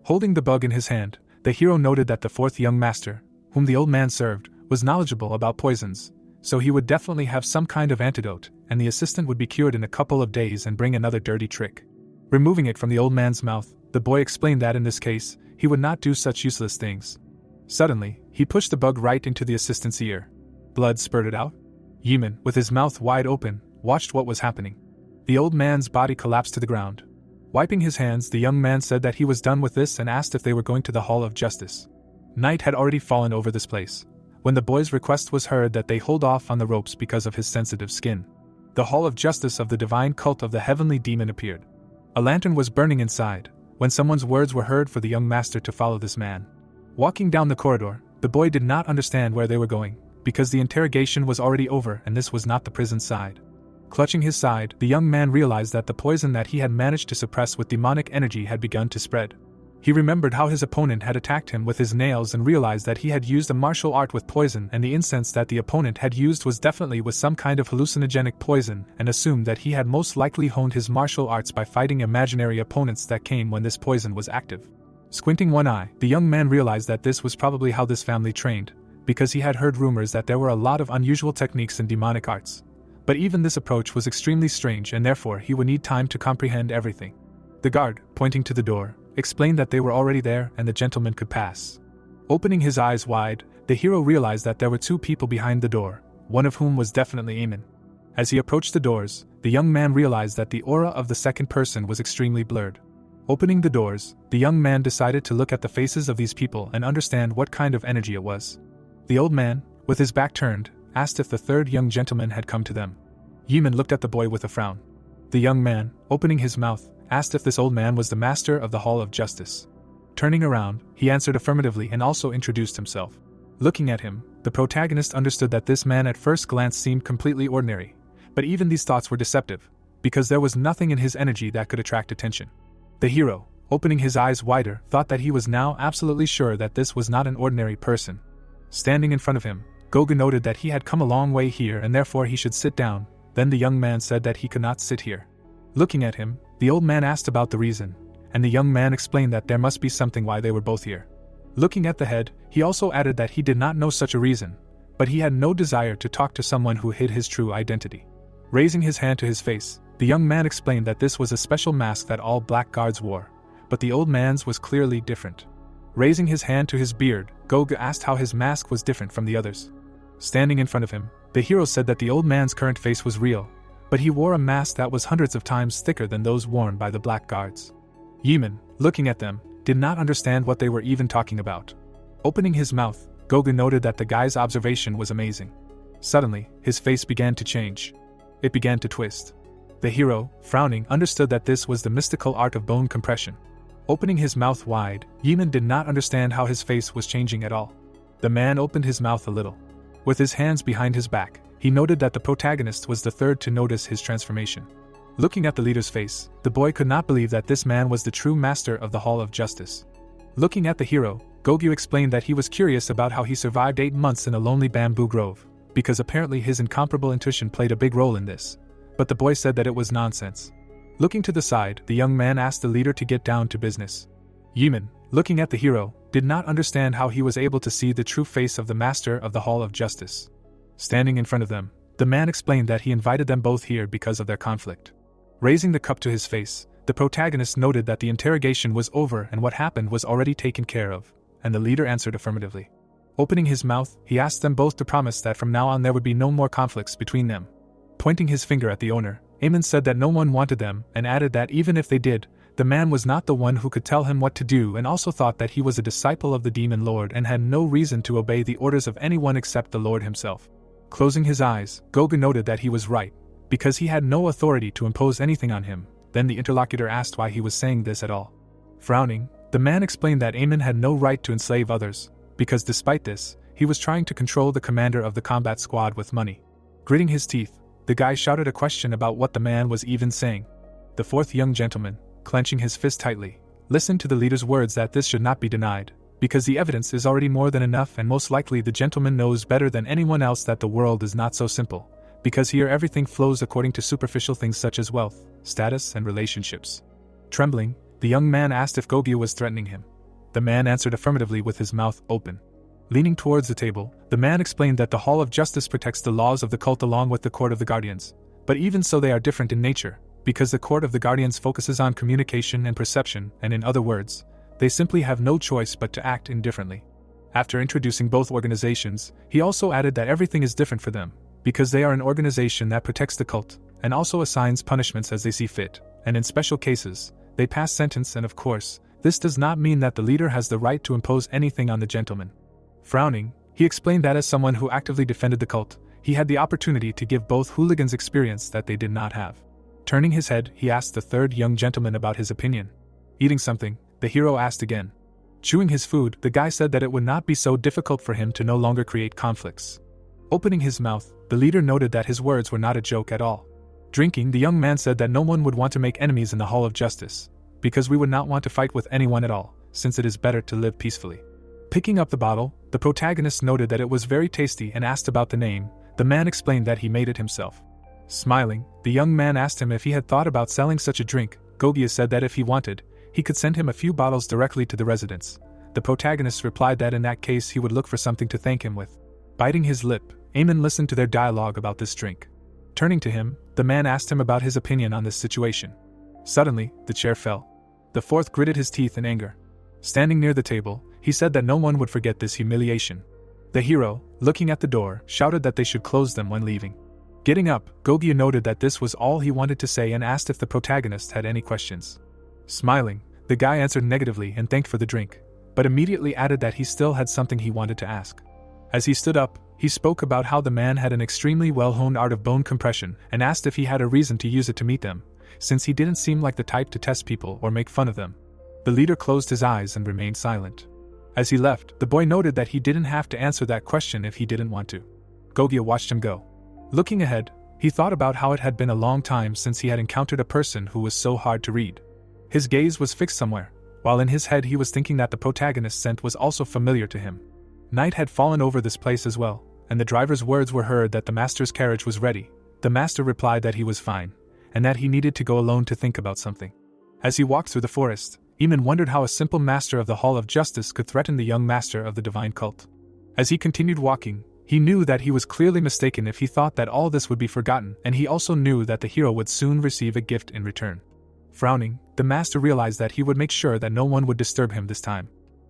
Holding the bug in his hand, the hero noted that the 4th young master, whom the old man served, was knowledgeable about poisons, so he would definitely have some kind of antidote, and the assistant would be cured in a couple of days and bring another dirty trick. Removing it from the old man's mouth, the boy explained that in this case, he would not do such useless things. Suddenly, he pushed the bug right into the assistant's ear. Blood spurted out. Yimin, with his mouth wide open, watched what was happening. The old man's body collapsed to the ground. Wiping his hands, the young man said that he was done with this and asked if they were going to the Hall of Justice. Night had already fallen over this place, when the boy's request was heard that they hold off on the ropes because of his sensitive skin. The Hall of Justice of the divine cult of the heavenly demon appeared. A lantern was burning inside, when someone's words were heard for the young master to follow this man. Walking down the corridor, the boy did not understand where they were going, because the interrogation was already over and this was not the prison side. Clutching his side, the young man realized that the poison that he had managed to suppress with demonic energy had begun to spread. He remembered how his opponent had attacked him with his nails and realized that he had used a martial art with poison and the incense that the opponent had used was definitely with some kind of hallucinogenic poison and assumed that he had most likely honed his martial arts by fighting imaginary opponents that came when this poison was active. Squinting one eye, the young man realized that this was probably how this family trained, because he had heard rumors that there were a lot of unusual techniques in demonic arts. But even this approach was extremely strange and therefore he would need time to comprehend everything. The guard, pointing to the door, explained that they were already there and the gentleman could pass. Opening his eyes wide, the hero realized that there were 2 people behind the door, one of whom was definitely Eamon. As he approached the doors, the young man realized that the aura of the second person was extremely blurred. Opening the doors, the young man decided to look at the faces of these people and understand what kind of energy it was. The old man, with his back turned, asked if the 3rd young gentleman had come to them. Yimin looked at the boy with a frown. The young man, opening his mouth, asked if this old man was the master of the Hall of Justice. Turning around, he answered affirmatively and also introduced himself. Looking at him, the protagonist understood that this man at first glance seemed completely ordinary, but even these thoughts were deceptive, because there was nothing in his energy that could attract attention. The hero, opening his eyes wider, thought that he was now absolutely sure that this was not an ordinary person. Standing in front of him, Goga noted that he had come a long way here and therefore he should sit down. Then the young man said that he could not sit here. Looking at him, the old man asked about the reason, and the young man explained that there must be something why they were both here. Looking at the head, he also added that he did not know such a reason, but he had no desire to talk to someone who hid his true identity. Raising his hand to his face, the young man explained that this was a special mask that all black guards wore, but the old man's was clearly different. Raising his hand to his beard, Goga asked how his mask was different from the others. Standing in front of him, the hero said that the old man's current face was real, but he wore a mask that was hundreds of times thicker than those worn by the black guards. Yimin, looking at them, did not understand what they were even talking about. Opening his mouth, Goga noted that the guy's observation was amazing. Suddenly, his face began to change. It began to twist. The hero, frowning, understood that this was the mystical art of bone compression. Opening his mouth wide, Yimin did not understand how his face was changing at all. The man opened his mouth a little. With his hands behind his back, he noted that the protagonist was the third to notice his transformation. Looking at the leader's face, the boy could not believe that this man was the true master of the Hall of Justice. Looking at the hero, Gogyu explained that he was curious about how he survived 8 months in a lonely bamboo grove, because apparently his incomparable intuition played a big role in this. But the boy said that it was nonsense. Looking to the side, the young man asked the leader to get down to business. Yimin, looking at the hero, did not understand how he was able to see the true face of the master of the Hall of Justice. Standing in front of them, the man explained that he invited them both here because of their conflict. Raising the cup to his face, the protagonist noted that the interrogation was over and what happened was already taken care of, and the leader answered affirmatively. Opening his mouth, he asked them both to promise that from now on there would be no more conflicts between them. Pointing his finger at the owner, Eamon said that no one wanted them and added that even if they did, the man was not the one who could tell him what to do, and also thought that he was a disciple of the demon lord and had no reason to obey the orders of anyone except the lord himself. Closing his eyes, Gogu noted that he was right, because he had no authority to impose anything on him. Then the interlocutor asked why he was saying this at all. Frowning, the man explained that Eamon had no right to enslave others, because despite this, he was trying to control the commander of the combat squad with money. Gritting his teeth, the guy shouted a question about what the man was even saying. The fourth young gentleman, clenching his fist tightly, listened to the leader's words that this should not be denied, because the evidence is already more than enough, and most likely the gentleman knows better than anyone else that the world is not so simple, because here everything flows according to superficial things such as wealth, status, and relationships. Trembling, the young man asked if Gogyu was threatening him. The man answered affirmatively with his mouth open. Leaning towards the table, the man explained that the Hall of Justice protects the laws of the cult along with the Court of the Guardians, but even so they are different in nature, because the Court of the Guardians focuses on communication and perception, and in other words, they simply have no choice but to act indifferently. After introducing both organizations, he also added that everything is different for them, because they are an organization that protects the cult, and also assigns punishments as they see fit, and in special cases, they pass sentence, and of course, this does not mean that the leader has the right to impose anything on the gentleman. Frowning, he explained that as someone who actively defended the cult, he had the opportunity to give both hooligans experience that they did not have. Turning his head, he asked the third young gentleman about his opinion. Eating something, the hero asked again. Chewing his food, the guy said that it would not be so difficult for him to no longer create conflicts. Opening his mouth, the leader noted that his words were not a joke at all. Drinking, the young man said that no one would want to make enemies in the Hall of Justice, because we would not want to fight with anyone at all, since it is better to live peacefully. Picking up the bottle, the protagonist noted that it was very tasty and asked about the name. The man explained that he made it himself. Smiling, the young man asked him if he had thought about selling such a drink. Gogyu said that if he wanted, he could send him a few bottles directly to the residence. The protagonist replied that in that case he would look for something to thank him with. Biting his lip, Eamon listened to their dialogue about this drink. Turning to him, the man asked him about his opinion on this situation. Suddenly, the chair fell. The fourth gritted his teeth in anger. Standing near the table, he said that no one would forget this humiliation. The hero, looking at the door, shouted that they should close them when leaving. Getting up, Gogyu noted that this was all he wanted to say and asked if the protagonist had any questions. Smiling, the guy answered negatively and thanked for the drink, but immediately added that he still had something he wanted to ask. As he stood up, he spoke about how the man had an extremely well-honed art of bone compression and asked if he had a reason to use it to meet them, since he didn't seem like the type to test people or make fun of them. The leader closed his eyes and remained silent. As he left, the boy noted that he didn't have to answer that question if he didn't want to. Gogyu watched him go. Looking ahead, he thought about how it had been a long time since he had encountered a person who was so hard to read. His gaze was fixed somewhere, while in his head he was thinking that the protagonist's scent was also familiar to him. Night had fallen over this place as well, and the driver's words were heard that the master's carriage was ready. The master replied that he was fine, and that he needed to go alone to think about something. As he walked through the forest, Eamon wondered how a simple master of the Hall of Justice could threaten the young master of the divine cult. As he continued walking, he knew that he was clearly mistaken if he thought that all this would be forgotten, and he also knew that the hero would soon receive a gift in return. Frowning, the master realized that he would make sure that no one would disturb him this time.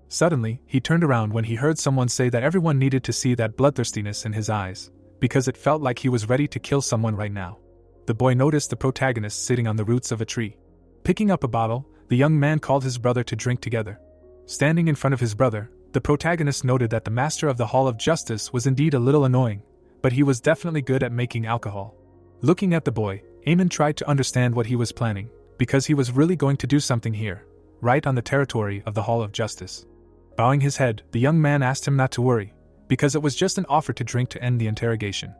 Suddenly, he turned around when he heard someone say that everyone needed to see that bloodthirstiness in his eyes, because it felt like he was ready to kill someone right now. The boy noticed the protagonist sitting on the roots of a tree. Picking up a bottle, the young man called his brother to drink together. Standing in front of his brother, the protagonist noted that the master of the Hall of Justice was indeed a little annoying, but he was definitely good at making alcohol. Looking at the boy, Eamon tried to understand what he was planning, because he was really going to do something here, right on the territory of the Hall of Justice. Bowing his head, the young man asked him not to worry, because it was just an offer to drink to end the interrogation.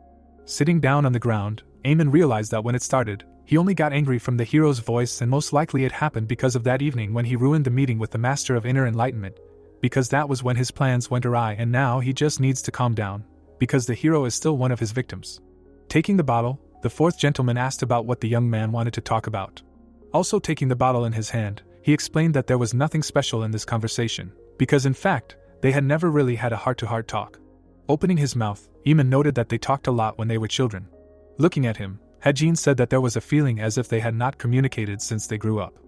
Sitting down on the ground, Eamon realized that when it started, he only got angry from the hero's voice, and most likely it happened because of that evening when he ruined the meeting with the Master of Inner Enlightenment, because that was when his plans went awry, and now he just needs to calm down, because the hero is still one of his victims. Taking the bottle, the fourth gentleman asked about what the young man wanted to talk about. Also taking the bottle in his hand, he explained that there was nothing special in this conversation, because in fact, they had never really had a heart-to-heart talk. Opening his mouth, Eamon noted that they talked a lot when they were children. Looking at him, Hajin said that there was a feeling as if they had not communicated since they grew up.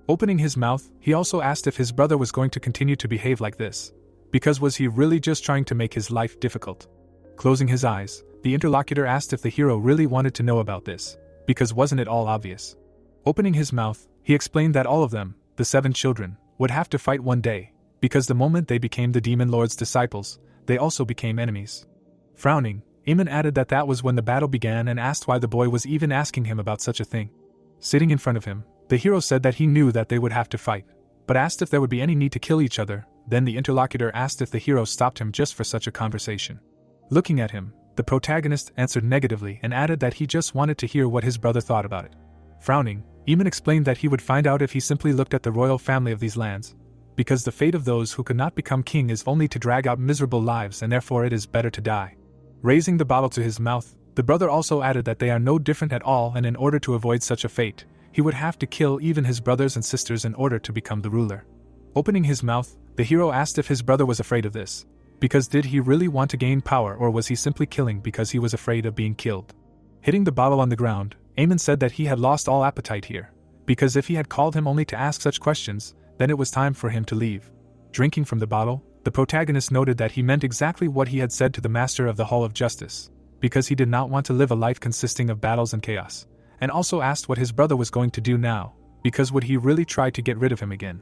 Opening his mouth, he also asked if his brother was going to continue to behave like this, because was he really just trying to make his life difficult? Closing his eyes, the interlocutor asked if the hero really wanted to know about this, because wasn't it all obvious? Opening his mouth, he explained that all of them, the 7 children, would have to fight one day, because the moment they became the Demon Lord's disciples, they also became enemies. Frowning, Eamon added that that was when the battle began and asked why the boy was even asking him about such a thing. Sitting in front of him, the hero said that he knew that they would have to fight, but asked if there would be any need to kill each other. Then the interlocutor asked if the hero stopped him just for such a conversation. Looking at him, the protagonist answered negatively and added that he just wanted to hear what his brother thought about it. Frowning, Eamon explained that he would find out if he simply looked at the royal family of these lands, because the fate of those who could not become king is only to drag out miserable lives, and therefore it is better to die. Raising the bottle to his mouth, the brother also added that they are no different at all, and in order to avoid such a fate, he would have to kill even his brothers and sisters in order to become the ruler. Opening his mouth, the hero asked if his brother was afraid of this, because did he really want to gain power, or was he simply killing because he was afraid of being killed? Hitting the bottle on the ground, Eamon said that he had lost all appetite here, because if he had called him only to ask such questions, then it was time for him to leave. Drinking from the bottle, the protagonist noted that he meant exactly what he had said to the Master of the Hall of Justice, because he did not want to live a life consisting of battles and chaos, and also asked what his brother was going to do now, because would he really try to get rid of him again?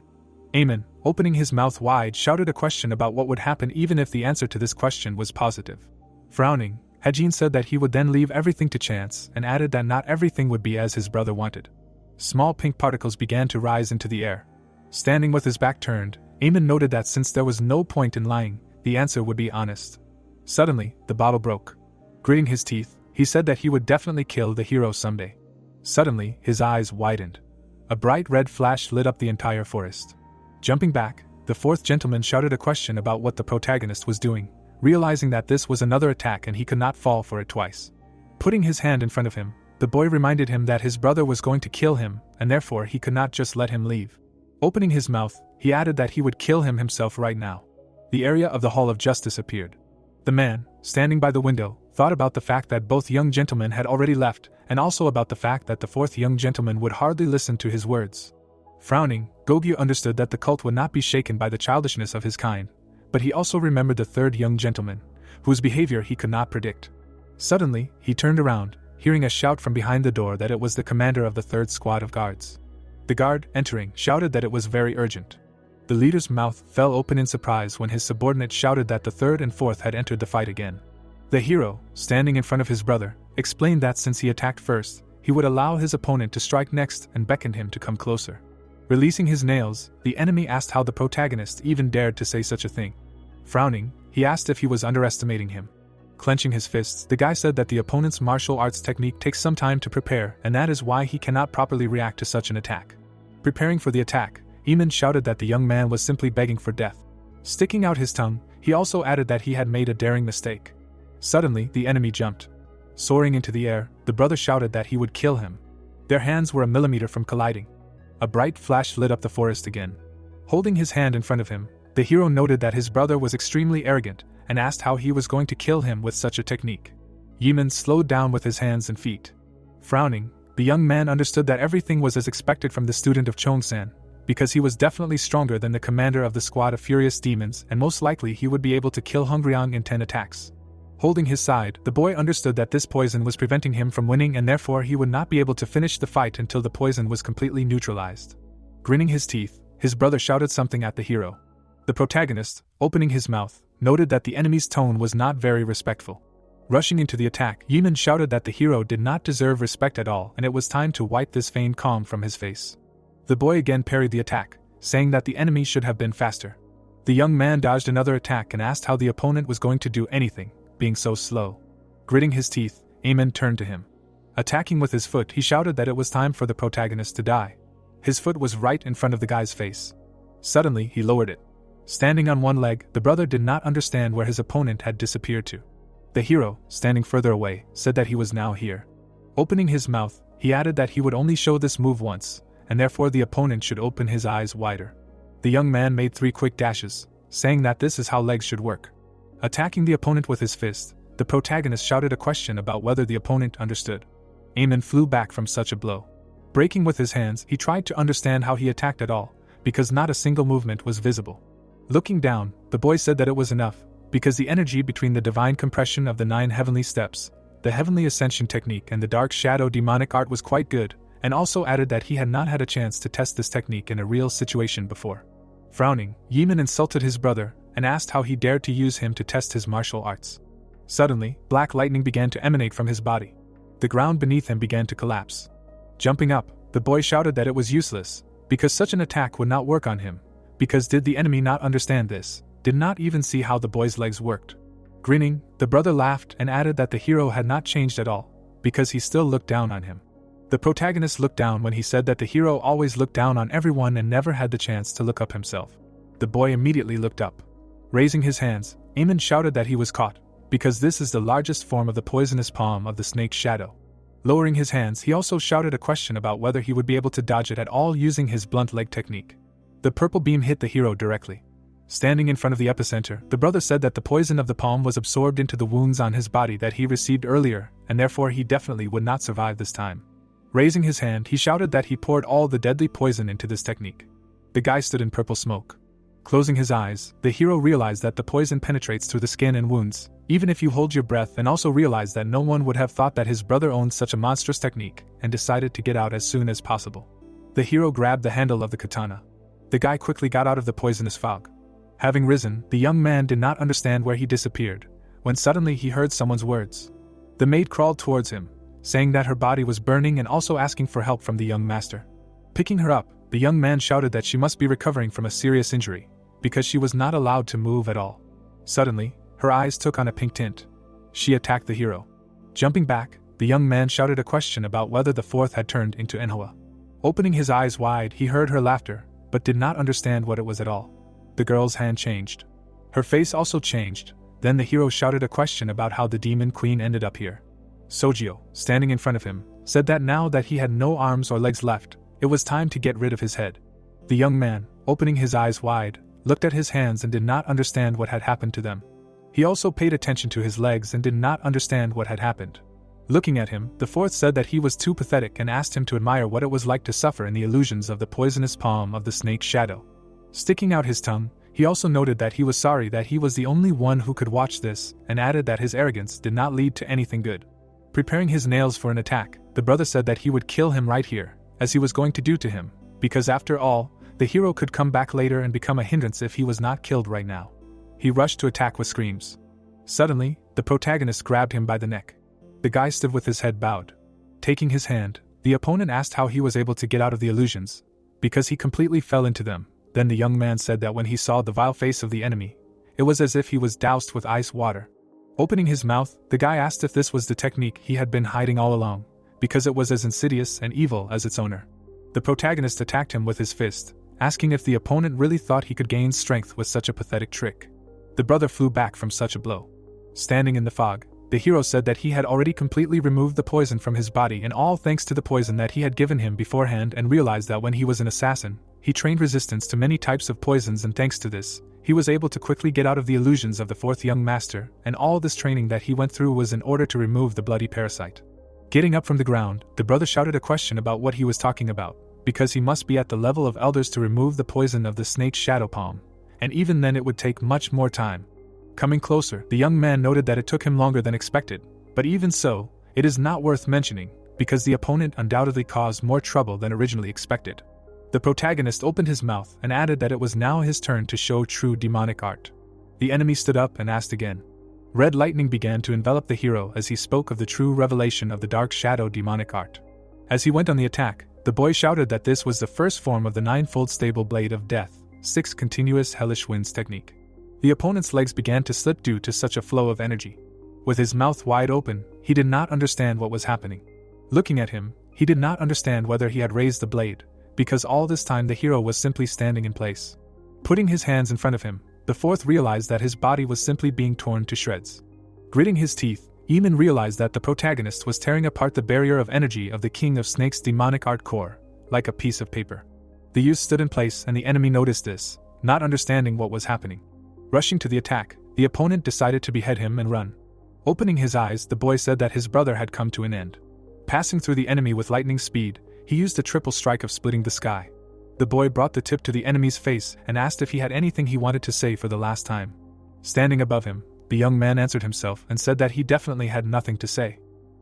Eamon, opening his mouth wide, shouted a question about what would happen even if the answer to this question was positive. Frowning, Hajin said that he would then leave everything to chance, and added that not everything would be as his brother wanted. Small pink particles began to rise into the air. Standing with his back turned, Eamon noted that since there was no point in lying, the answer would be honest. Suddenly, the bottle broke. Gritting his teeth, he said that he would definitely kill the hero someday. Suddenly, his eyes widened. A bright red flash lit up the entire forest. Jumping back, the fourth gentleman shouted a question about what the protagonist was doing, realizing that this was another attack and he could not fall for it twice. Putting his hand in front of him, the boy reminded him that his brother was going to kill him, and therefore he could not just let him leave. Opening his mouth, he added that he would kill him himself right now. The area of the Hall of Justice appeared. The man, standing by the window, thought about the fact that both young gentlemen had already left, and also about the fact that the fourth young gentleman would hardly listen to his words. Frowning, Gogyu understood that the cult would not be shaken by the childishness of his kind, but he also remembered the third young gentleman, whose behavior he could not predict. Suddenly, he turned around, hearing a shout from behind the door that it was the commander of the third squad of guards. The guard, entering, shouted that it was very urgent. The leader's mouth fell open in surprise when his subordinate shouted that the third and fourth had entered the fight again. The hero, standing in front of his brother, explained that since he attacked first, he would allow his opponent to strike next and beckoned him to come closer. Releasing his nails, the enemy asked how the protagonist even dared to say such a thing. Frowning, he asked if he was underestimating him. Clenching his fists, the guy said that the opponent's martial arts technique takes some time to prepare, and that is why he cannot properly react to such an attack. Preparing for the attack, Eamon shouted that the young man was simply begging for death. Sticking out his tongue, he also added that he had made a daring mistake. Suddenly, the enemy jumped. Soaring into the air, the brother shouted that he would kill him. Their hands were a millimeter from colliding. A bright flash lit up the forest again. Holding his hand in front of him, the hero noted that his brother was extremely arrogant, and asked how he was going to kill him with such a technique. Eamon slowed down with his hands and feet. Frowning, the young man understood that everything was as expected from the student of Chongsan, because he was definitely stronger than the commander of the squad of furious demons, and most likely he would be able to kill Hungryang in 10 attacks. Holding his side, the boy understood that this poison was preventing him from winning, and therefore he would not be able to finish the fight until the poison was completely neutralized. Grinning his teeth, his brother shouted something at the hero. The protagonist, opening his mouth, noted that the enemy's tone was not very respectful. Rushing into the attack, Eamon shouted that the hero did not deserve respect at all, and it was time to wipe this feigned calm from his face. The boy again parried the attack, saying that the enemy should have been faster. The young man dodged another attack and asked how the opponent was going to do anything, being so slow. Gritting his teeth, Eamon turned to him. Attacking with his foot, he shouted that it was time for the protagonist to die. His foot was right in front of the guy's face. Suddenly, he lowered it. Standing on one leg, the brother did not understand where his opponent had disappeared to. The hero, standing further away, said that he was now here. Opening his mouth, he added that he would only show this move once, and therefore the opponent should open his eyes wider. The young man made 3 quick dashes, saying that this is how legs should work. Attacking the opponent with his fist, the protagonist shouted a question about whether the opponent understood. Eamon flew back from such a blow. Breaking with his hands, he tried to understand how he attacked at all, because not a single movement was visible. Looking down, the boy said that it was enough, because the energy between the divine compression of the 9 heavenly steps, the heavenly ascension technique and the dark shadow demonic art was quite good, and also added that he had not had a chance to test this technique in a real situation before. Frowning, Yemen insulted his brother, and asked how he dared to use him to test his martial arts. Suddenly, black lightning began to emanate from his body. The ground beneath him began to collapse. Jumping up, the boy shouted that it was useless, because such an attack would not work on him, because did the enemy not understand this, did not even see how the boy's legs worked. Grinning, the brother laughed and added that the hero had not changed at all, because he still looked down on him. The protagonist looked down when he said that the hero always looked down on everyone and never had the chance to look up himself. The boy immediately looked up. Raising his hands, Eamon shouted that he was caught, because this is the largest form of the poisonous palm of the snake's shadow. Lowering his hands, he also shouted a question about whether he would be able to dodge it at all using his blunt leg technique. The purple beam hit the hero directly. Standing in front of the epicenter, the brother said that the poison of the palm was absorbed into the wounds on his body that he received earlier, and therefore he definitely would not survive this time. Raising his hand, he shouted that he poured all the deadly poison into this technique. The guy stood in purple smoke. Closing his eyes, the hero realized that the poison penetrates through the skin and wounds, even if you hold your breath, and also realized that no one would have thought that his brother owned such a monstrous technique, and decided to get out as soon as possible. The hero grabbed the handle of the katana. The guy quickly got out of the poisonous fog. Having risen, the young man did not understand where he disappeared, when suddenly he heard someone's words. The maid crawled towards him, saying that her body was burning and also asking for help from the young master. Picking her up, the young man shouted that she must be recovering from a serious injury, because she was not allowed to move at all. Suddenly, her eyes took on a pink tint. She attacked the hero. Jumping back, the young man shouted a question about whether the fourth had turned into Manhwa. Opening his eyes wide, he heard her laughter, but did not understand what it was at all. The girl's hand changed. Her face also changed. Then the hero shouted a question about how the demon queen ended up here. Sojio, standing in front of him, said that now that he had no arms or legs left, it was time to get rid of his head. The young man, opening his eyes wide, looked at his hands and did not understand what had happened to them. He also paid attention to his legs and did not understand what had happened. Looking at him, the fourth said that he was too pathetic and asked him to admire what it was like to suffer in the illusions of the poisonous palm of the snake's shadow. Sticking out his tongue, he also noted that he was sorry that he was the only one who could watch this, and added that his arrogance did not lead to anything good. Preparing his nails for an attack, the brother said that he would kill him right here, as he was going to do to him, because after all, the hero could come back later and become a hindrance if he was not killed right now. He rushed to attack with screams. Suddenly, the protagonist grabbed him by the neck. The guy stood with his head bowed. Taking his hand, the opponent asked how he was able to get out of the illusions, because he completely fell into them. Then the young man said that when he saw the vile face of the enemy, it was as if he was doused with ice water. Opening his mouth, the guy asked if this was the technique he had been hiding all along, because it was as insidious and evil as its owner. The protagonist attacked him with his fist, asking if the opponent really thought he could gain strength with such a pathetic trick. The brother flew back from such a blow. Standing in the fog, the hero said that he had already completely removed the poison from his body, and all thanks to the poison that he had given him beforehand, and realized that when he was an assassin, he trained resistance to many types of poisons, and thanks to this, he was able to quickly get out of the illusions of the fourth young master, and all this training that he went through was in order to remove the bloody parasite. Getting up from the ground, the brother shouted a question about what he was talking about, because he must be at the level of elders to remove the poison of the snake's shadow palm, and even then it would take much more time. Coming closer, the young man noted that it took him longer than expected, but even so, it is not worth mentioning, because the opponent undoubtedly caused more trouble than originally expected. The protagonist opened his mouth and added that it was now his turn to show true demonic art. The enemy stood up and asked again. Red lightning began to envelop the hero as he spoke of the true revelation of the dark shadow demonic art. As he went on the attack, the boy shouted that this was the first form of the ninefold stable blade of death, 6 continuous hellish winds technique. The opponent's legs began to slip due to such a flow of energy. With his mouth wide open, he did not understand what was happening. Looking at him, he did not understand whether he had raised the blade, because all this time the hero was simply standing in place. Putting his hands in front of him, the fourth realized that his body was simply being torn to shreds. Gritting his teeth, Eamon realized that the protagonist was tearing apart the barrier of energy of the King of Snakes' demonic art core, like a piece of paper. The youth stood in place and the enemy noticed this, not understanding what was happening. Rushing to the attack, the opponent decided to behead him and run. Opening his eyes, the boy said that his brother had come to an end. Passing through the enemy with lightning speed, he used a triple strike of splitting the sky. The boy brought the tip to the enemy's face and asked if he had anything he wanted to say for the last time. Standing above him, the young man answered himself and said that he definitely had nothing to say.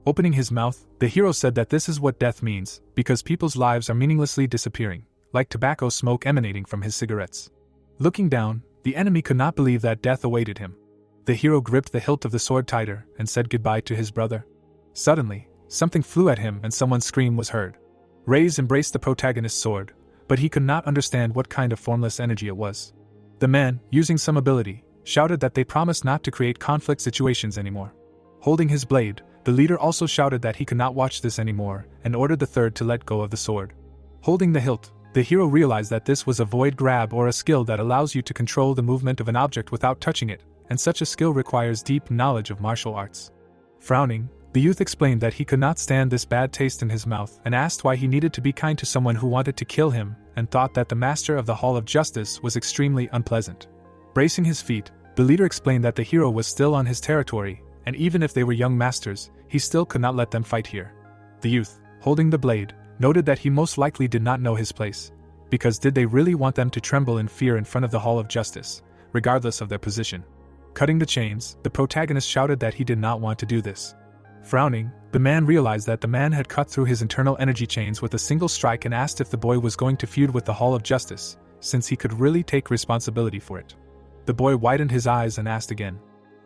Opening his mouth, the hero said that this is what death means, because people's lives are meaninglessly disappearing, like tobacco smoke emanating from his cigarettes. Looking down, the enemy could not believe that death awaited him. The hero gripped the hilt of the sword tighter and said goodbye to his brother. Suddenly, something flew at him and someone's scream was heard. Reyes embraced the protagonist's sword, but he could not understand what kind of formless energy it was. The man, using some ability, shouted that they promised not to create conflict situations anymore. Holding his blade, the leader also shouted that he could not watch this anymore and ordered the third to let go of the sword. Holding the hilt, the hero realized that this was a void grab or a skill that allows you to control the movement of an object without touching it, and such a skill requires deep knowledge of martial arts. Frowning, the youth explained that he could not stand this bad taste in his mouth and asked why he needed to be kind to someone who wanted to kill him and thought that the master of the Hall of Justice was extremely unpleasant. Bracing his feet, the leader explained that the hero was still on his territory, and even if they were young masters, he still could not let them fight here. The youth, holding the blade, noted that he most likely did not know his place, because did they really want them to tremble in fear in front of the Hall of Justice, regardless of their position? Cutting the chains, the protagonist shouted that he did not want to do this. Frowning, the man realized that the man had cut through his internal energy chains with a single strike and asked if the boy was going to feud with the Hall of Justice, since he could really take responsibility for it. The boy widened his eyes and asked again.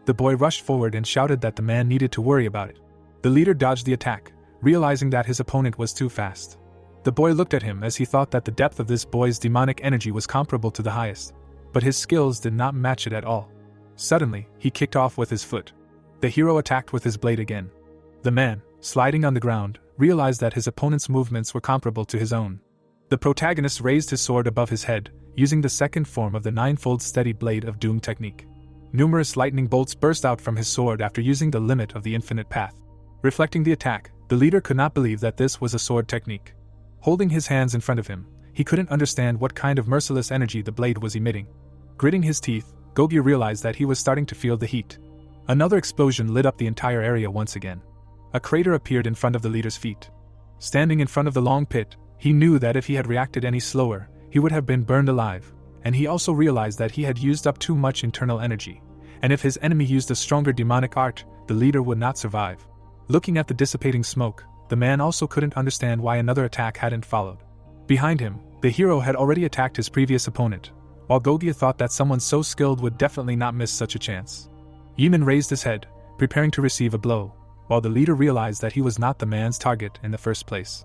The boy rushed forward and shouted that the man needed to worry about it. The leader dodged the attack, realizing that his opponent was too fast. The boy looked at him as he thought that the depth of this boy's demonic energy was comparable to the highest, but his skills did not match it at all. Suddenly, he kicked off with his foot. The hero attacked with his blade again. The man, sliding on the ground, realized that his opponent's movements were comparable to his own. The protagonist raised his sword above his head, using the second form of the ninefold steady blade of doom technique. Numerous lightning bolts burst out from his sword after using the limit of the infinite path. Reflecting the attack, the leader could not believe that this was a sword technique. Holding his hands in front of him, he couldn't understand what kind of merciless energy the blade was emitting. Gritting his teeth, Gogi realized that he was starting to feel the heat. Another explosion lit up the entire area once again. A crater appeared in front of the leader's feet. Standing in front of the long pit, he knew that if he had reacted any slower, he would have been burned alive, and he also realized that he had used up too much internal energy, and if his enemy used a stronger demonic art, the leader would not survive. Looking at the dissipating smoke, the man also couldn't understand why another attack hadn't followed. Behind him, the hero had already attacked his previous opponent, while Gogia thought that someone so skilled would definitely not miss such a chance. Yeman raised his head, preparing to receive a blow, while the leader realized that he was not the man's target in the first place.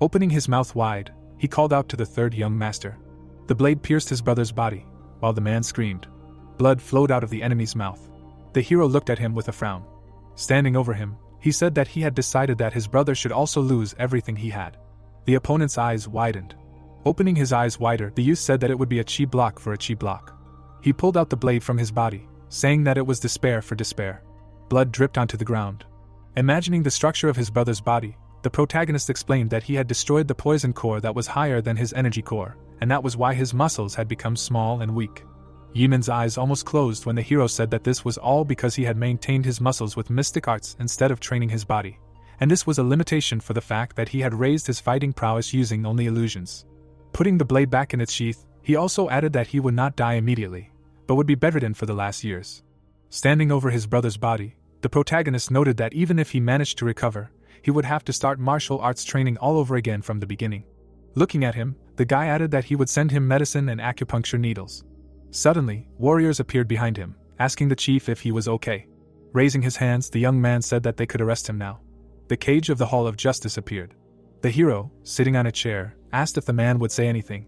Opening his mouth wide, he called out to the third young master. The blade pierced his brother's body, while the man screamed. Blood flowed out of the enemy's mouth. The hero looked at him with a frown. Standing over him, he said that he had decided that his brother should also lose everything he had. The opponent's eyes widened. Opening his eyes wider, the youth said that it would be a chi block for a chi block. He pulled out the blade from his body, saying that it was despair for despair. Blood dripped onto the ground. Imagining the structure of his brother's body, the protagonist explained that he had destroyed the poison core that was higher than his energy core, and that was why his muscles had become small and weak. Yeman's eyes almost closed when the hero said that this was all because he had maintained his muscles with mystic arts instead of training his body, and this was a limitation for the fact that he had raised his fighting prowess using only illusions. Putting the blade back in its sheath, he also added that he would not die immediately, but would be bedridden for the last years. Standing over his brother's body, the protagonist noted that even if he managed to recover, he would have to start martial arts training all over again from the beginning. Looking at him, the guy added that he would send him medicine and acupuncture needles. Suddenly, warriors appeared behind him, asking the chief if he was okay. Raising his hands, the young man said that they could arrest him now. The cage of the Hall of Justice appeared. The hero, sitting on a chair, asked if the man would say anything.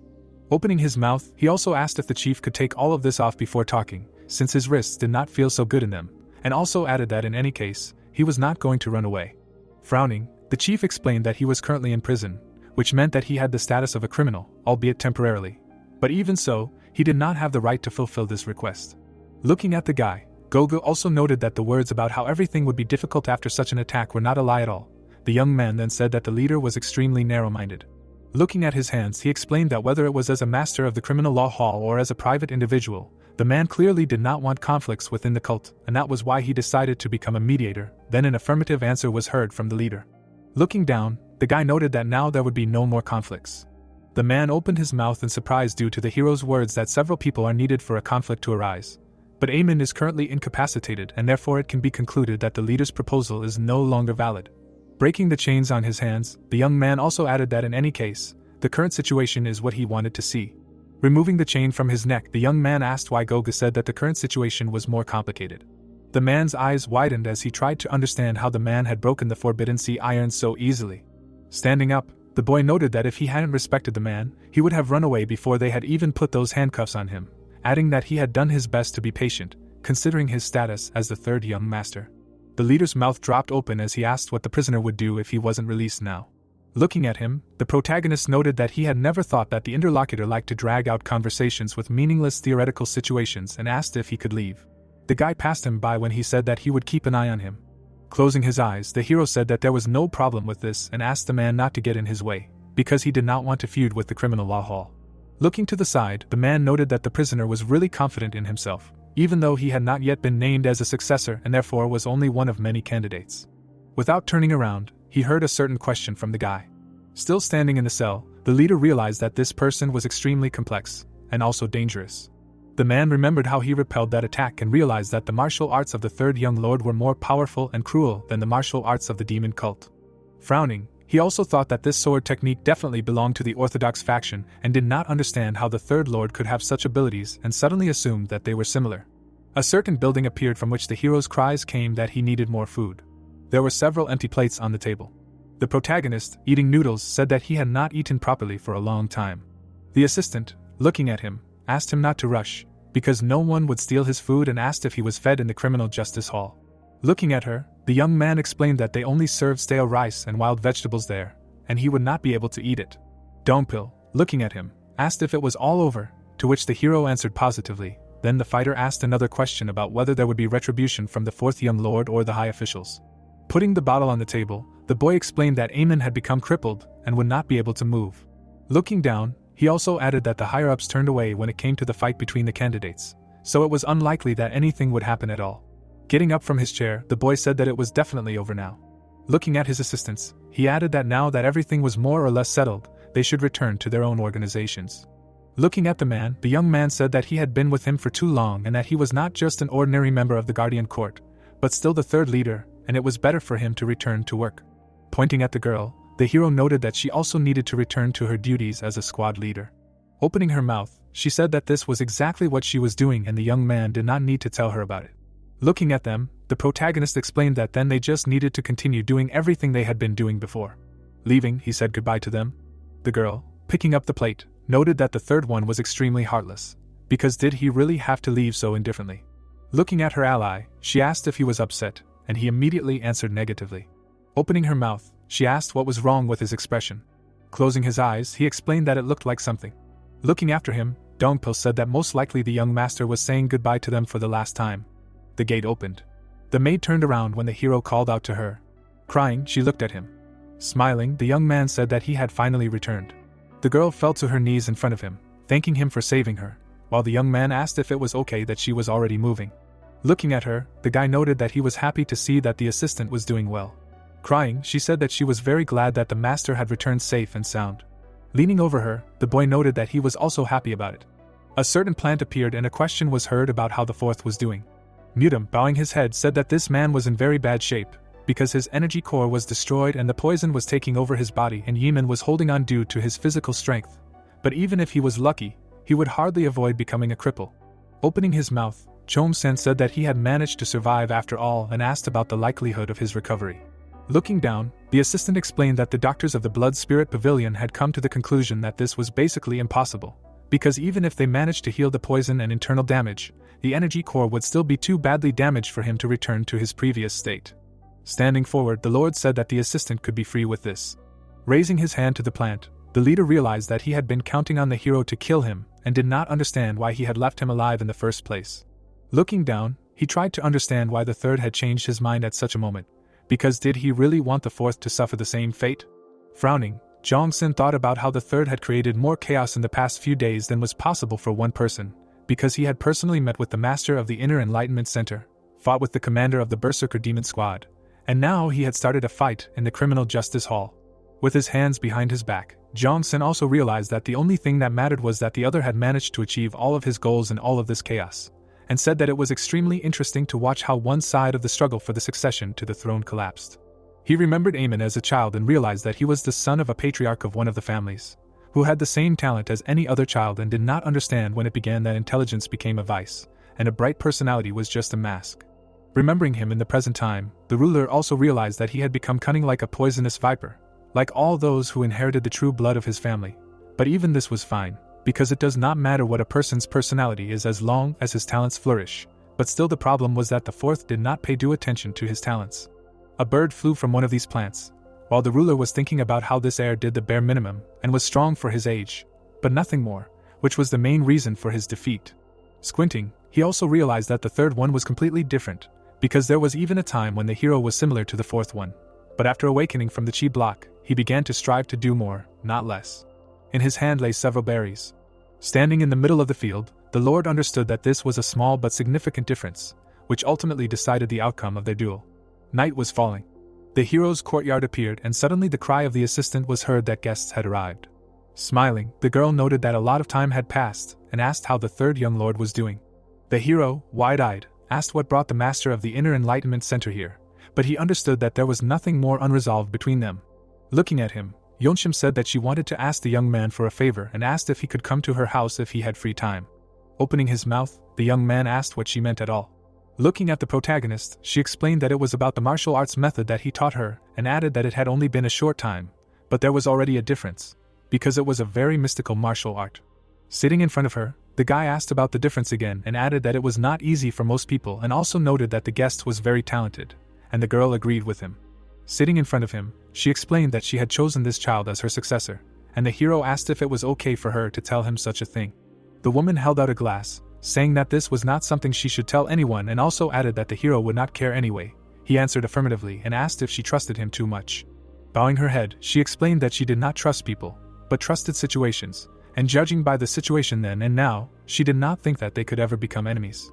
Opening his mouth, he also asked if the chief could take all of this off before talking, since his wrists did not feel so good in them, and also added that in any case, he was not going to run away. Frowning, the chief explained that he was currently in prison, which meant that he had the status of a criminal, albeit temporarily. But even so, he did not have the right to fulfill this request. Looking at the guy, Gogo also noted that the words about how everything would be difficult after such an attack were not a lie at all. The young man then said that the leader was extremely narrow-minded. Looking at his hands, he explained that whether it was as a master of the criminal law hall or as a private individual, the man clearly did not want conflicts within the cult, and that was why he decided to become a mediator. Then an affirmative answer was heard from the leader. Looking down, the guy noted that now there would be no more conflicts. The man opened his mouth in surprise due to the hero's words that several people are needed for a conflict to arise. But Eamon is currently incapacitated, and therefore it can be concluded that the leader's proposal is no longer valid. Breaking the chains on his hands, the young man also added that in any case, the current situation is what he wanted to see. Removing the chain from his neck, the young man asked why Goga said that the current situation was more complicated. The man's eyes widened as he tried to understand how the man had broken the Forbidden Sea iron so easily. Standing up, the boy noted that if he hadn't respected the man, he would have run away before they had even put those handcuffs on him, adding that he had done his best to be patient, considering his status as the third young master. The leader's mouth dropped open as he asked what the prisoner would do if he wasn't released now. Looking at him, the protagonist noted that he had never thought that the interlocutor liked to drag out conversations with meaningless theoretical situations and asked if he could leave. The guy passed him by when he said that he would keep an eye on him. Closing his eyes, the hero said that there was no problem with this and asked the man not to get in his way, because he did not want to feud with the criminal law hall. Looking to the side, the man noted that the prisoner was really confident in himself, even though he had not yet been named as a successor and therefore was only one of many candidates. Without turning around, he heard a certain question from the guy. Still standing in the cell, the leader realized that this person was extremely complex, and also dangerous. The man remembered how he repelled that attack and realized that the martial arts of the third young lord were more powerful and cruel than the martial arts of the demon cult. Frowning, he also thought that this sword technique definitely belonged to the orthodox faction and did not understand how the third lord could have such abilities and suddenly assumed that they were similar. A certain building appeared from which the hero's cries came that he needed more food. There were several empty plates on the table. The protagonist, eating noodles, said that he had not eaten properly for a long time. The assistant, looking at him, asked him not to rush, because no one would steal his food and asked if he was fed in the criminal justice hall. Looking at her, the young man explained that they only served stale rice and wild vegetables there, and he would not be able to eat it. Dongpil, looking at him, asked if it was all over, to which the hero answered positively. Then the fighter asked another question about whether there would be retribution from the fourth young lord or the high officials. Putting the bottle on the table, the boy explained that Eamon had become crippled and would not be able to move. Looking down, he also added that the higher-ups turned away when it came to the fight between the candidates, so it was unlikely that anything would happen at all. Getting up from his chair, the boy said that it was definitely over now. Looking at his assistants, he added that now that everything was more or less settled, they should return to their own organizations. Looking at the man, the young man said that he had been with him for too long and that he was not just an ordinary member of the Guardian Court, but still the third leader, and it was better for him to return to work. Pointing at the girl, the hero noted that she also needed to return to her duties as a squad leader. Opening her mouth, she said that this was exactly what she was doing and the young man did not need to tell her about it. Looking at them, the protagonist explained that then they just needed to continue doing everything they had been doing before. Leaving, he said goodbye to them. The girl, picking up the plate, noted that the third one was extremely heartless, because did he really have to leave so indifferently? Looking at her ally, she asked if he was upset, and he immediately answered negatively. Opening her mouth, she asked what was wrong with his expression. Closing his eyes, he explained that it looked like something. Looking after him, Dongpil said that most likely the young master was saying goodbye to them for the last time. The gate opened. The maid turned around when the hero called out to her. Crying, she looked at him. Smiling, the young man said that he had finally returned. The girl fell to her knees in front of him, thanking him for saving her, while the young man asked if it was okay that she was already moving. Looking at her, the guy noted that he was happy to see that the assistant was doing well. Crying, she said that she was very glad that the master had returned safe and sound. Leaning over her, the boy noted that he was also happy about it. A certain plant appeared and a question was heard about how the fourth was doing. Mutum, bowing his head, said that this man was in very bad shape, because his energy core was destroyed and the poison was taking over his body and Yemen was holding on due to his physical strength. But even if he was lucky, he would hardly avoid becoming a cripple. Opening his mouth, Chom-sen said that he had managed to survive after all and asked about the likelihood of his recovery. Looking down, the assistant explained that the doctors of the Blood Spirit Pavilion had come to the conclusion that this was basically impossible, because even if they managed to heal the poison and internal damage, the energy core would still be too badly damaged for him to return to his previous state. Standing forward, the Lord said that the assistant could be free with this. Raising his hand to the plant, the leader realized that he had been counting on the hero to kill him and did not understand why he had left him alive in the first place. Looking down, he tried to understand why the third had changed his mind at such a moment, because did he really want the fourth to suffer the same fate? Frowning, Jong-sin thought about how the third had created more chaos in the past few days than was possible for one person, because he had personally met with the master of the Inner Enlightenment Center, fought with the commander of the Berserker Demon Squad, and now he had started a fight in the Criminal Justice Hall. With his hands behind his back, Jong-sin also realized that the only thing that mattered was that the other had managed to achieve all of his goals in all of this chaos, and said that it was extremely interesting to watch how one side of the struggle for the succession to the throne collapsed. He remembered Aemon as a child and realized that he was the son of a patriarch of one of the families, who had the same talent as any other child and did not understand when it began that intelligence became a vice, and a bright personality was just a mask. Remembering him in the present time, the ruler also realized that he had become cunning like a poisonous viper, like all those who inherited the true blood of his family. But even this was fine, because it does not matter what a person's personality is as long as his talents flourish, but still the problem was that the fourth did not pay due attention to his talents. A bird flew from one of these plants, while the ruler was thinking about how this heir did the bare minimum and was strong for his age, but nothing more, which was the main reason for his defeat. Squinting, he also realized that the third one was completely different, because there was even a time when the hero was similar to the fourth one. But after awakening from the chi block, he began to strive to do more, not less. In his hand lay several berries. Standing in the middle of the field, the Lord understood that this was a small but significant difference, which ultimately decided the outcome of their duel. Night was falling. The hero's courtyard appeared and suddenly the cry of the assistant was heard that guests had arrived. Smiling, the girl noted that a lot of time had passed and asked how the third young lord was doing. The hero, wide-eyed, asked what brought the master of the Inner Enlightenment Center here, but he understood that there was nothing more unresolved between them. Looking at him, Yeonshim said that she wanted to ask the young man for a favor and asked if he could come to her house if he had free time. Opening his mouth, the young man asked what she meant at all. Looking at the protagonist, she explained that it was about the martial arts method that he taught her and added that it had only been a short time, but there was already a difference, because it was a very mystical martial art. Sitting in front of her, the guy asked about the difference again and added that it was not easy for most people and also noted that the guest was very talented, and the girl agreed with him. Sitting in front of him, she explained that she had chosen this child as her successor, and the hero asked if it was okay for her to tell him such a thing. The woman held out a glass, saying that this was not something she should tell anyone and also added that the hero would not care anyway. He answered affirmatively and asked if she trusted him too much. Bowing her head, she explained that she did not trust people, but trusted situations, and judging by the situation then and now, she did not think that they could ever become enemies.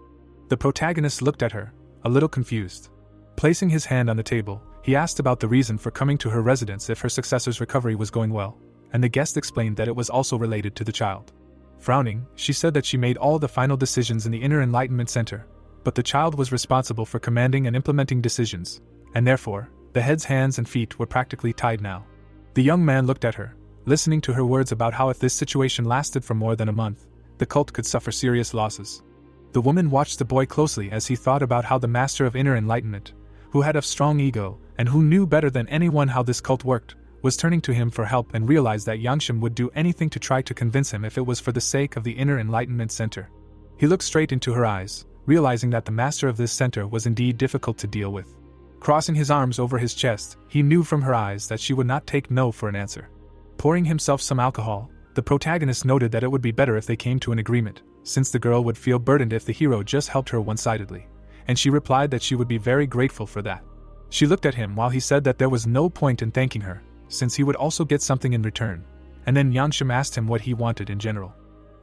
The protagonist looked at her, a little confused. Placing his hand on the table, he asked about the reason for coming to her residence if her successor's recovery was going well, and the guest explained that it was also related to the child. Frowning, she said that she made all the final decisions in the Inner Enlightenment Center, but the child was responsible for commanding and implementing decisions, and therefore, the head's hands and feet were practically tied now. The young man looked at her, listening to her words about how if this situation lasted for more than a month, the cult could suffer serious losses. The woman watched the boy closely as he thought about how the Master of Inner Enlightenment, who had a strong ego and who knew better than anyone how this cult worked, was turning to him for help and realized that Yeonshim would do anything to try to convince him if it was for the sake of the Inner Enlightenment Center. He looked straight into her eyes, realizing that the master of this center was indeed difficult to deal with. Crossing his arms over his chest, he knew from her eyes that she would not take no for an answer. Pouring himself some alcohol, the protagonist noted that it would be better if they came to an agreement, since the girl would feel burdened if the hero just helped her one-sidedly, and she replied that she would be very grateful for that. She looked at him while he said that there was no point in thanking her, since he would also get something in return, and then Yeonshim asked him what he wanted in general.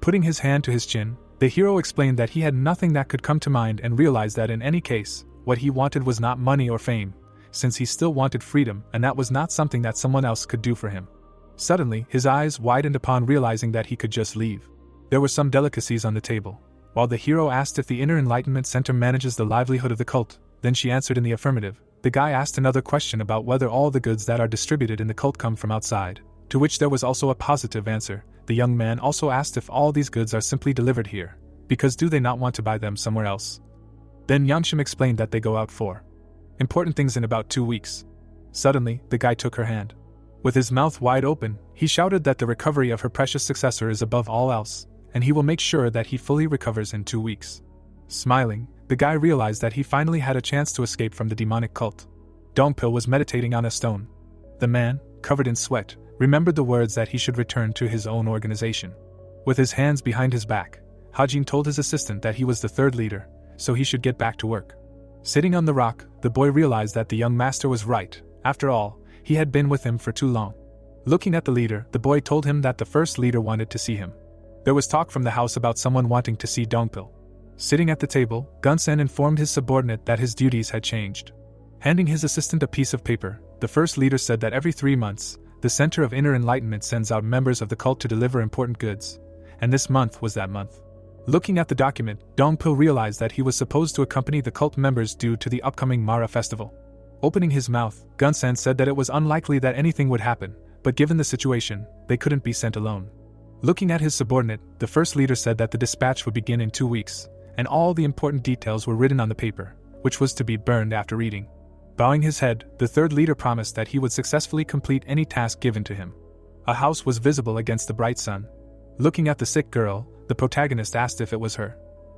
Putting his hand to his chin, the hero explained that he had nothing that could come to mind and realized that in any case, what he wanted was not money or fame, since he still wanted freedom and that was not something that someone else could do for him. Suddenly, his eyes widened upon realizing that he could just leave. There were some delicacies on the table. While the hero asked if the Inner Enlightenment Center manages the livelihood of the cult, then she answered in the affirmative. The guy asked another question about whether all the goods that are distributed in the cult come from outside, to which there was also a positive answer. The young man also asked if all these goods are simply delivered here, because do they not want to buy them somewhere else? Then Yeonshim explained that they go out for important things in about 2 weeks. Suddenly, the guy took her hand. With his mouth wide open, he shouted that the recovery of her precious successor is above all else, and he will make sure that he fully recovers in 2 weeks. Smiling, the guy realized that he finally had a chance to escape from the demonic cult. Dongpil was meditating on a stone. The man, covered in sweat, remembered the words that he should return to his own organization. With his hands behind his back, Hajin told his assistant that he was the third leader, so he should get back to work. Sitting on the rock, the boy realized that the young master was right. After all, he had been with him for too long. Looking at the leader, the boy told him that the first leader wanted to see him. There was talk from the house about someone wanting to see Dongpil. Sitting at the table, Gunsen informed his subordinate that his duties had changed. Handing his assistant a piece of paper, the first leader said that every 3 months, the Center of Inner Enlightenment sends out members of the cult to deliver important goods, and this month was that month. Looking at the document, Dongpil realized that he was supposed to accompany the cult members due to the upcoming Mara festival. Opening his mouth, Gunsen said that it was unlikely that anything would happen, but given the situation, they couldn't be sent alone. Looking at his subordinate, the first leader said that the dispatch would begin in 2 weeks, and all the important details were written on the paper, which was to be burned after reading. Bowing his head, the third leader promised that he would successfully complete any task given to him. A house was visible against the bright sun. Looking at the sick girl, the protagonist asked if it was her.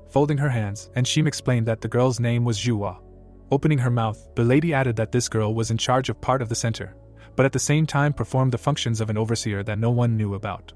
Folding her hands, and Shim explained that the girl's name was Juhua. Opening her mouth, the lady added that this girl was in charge of part of the center, but at the same time performed the functions of an overseer that no one knew about.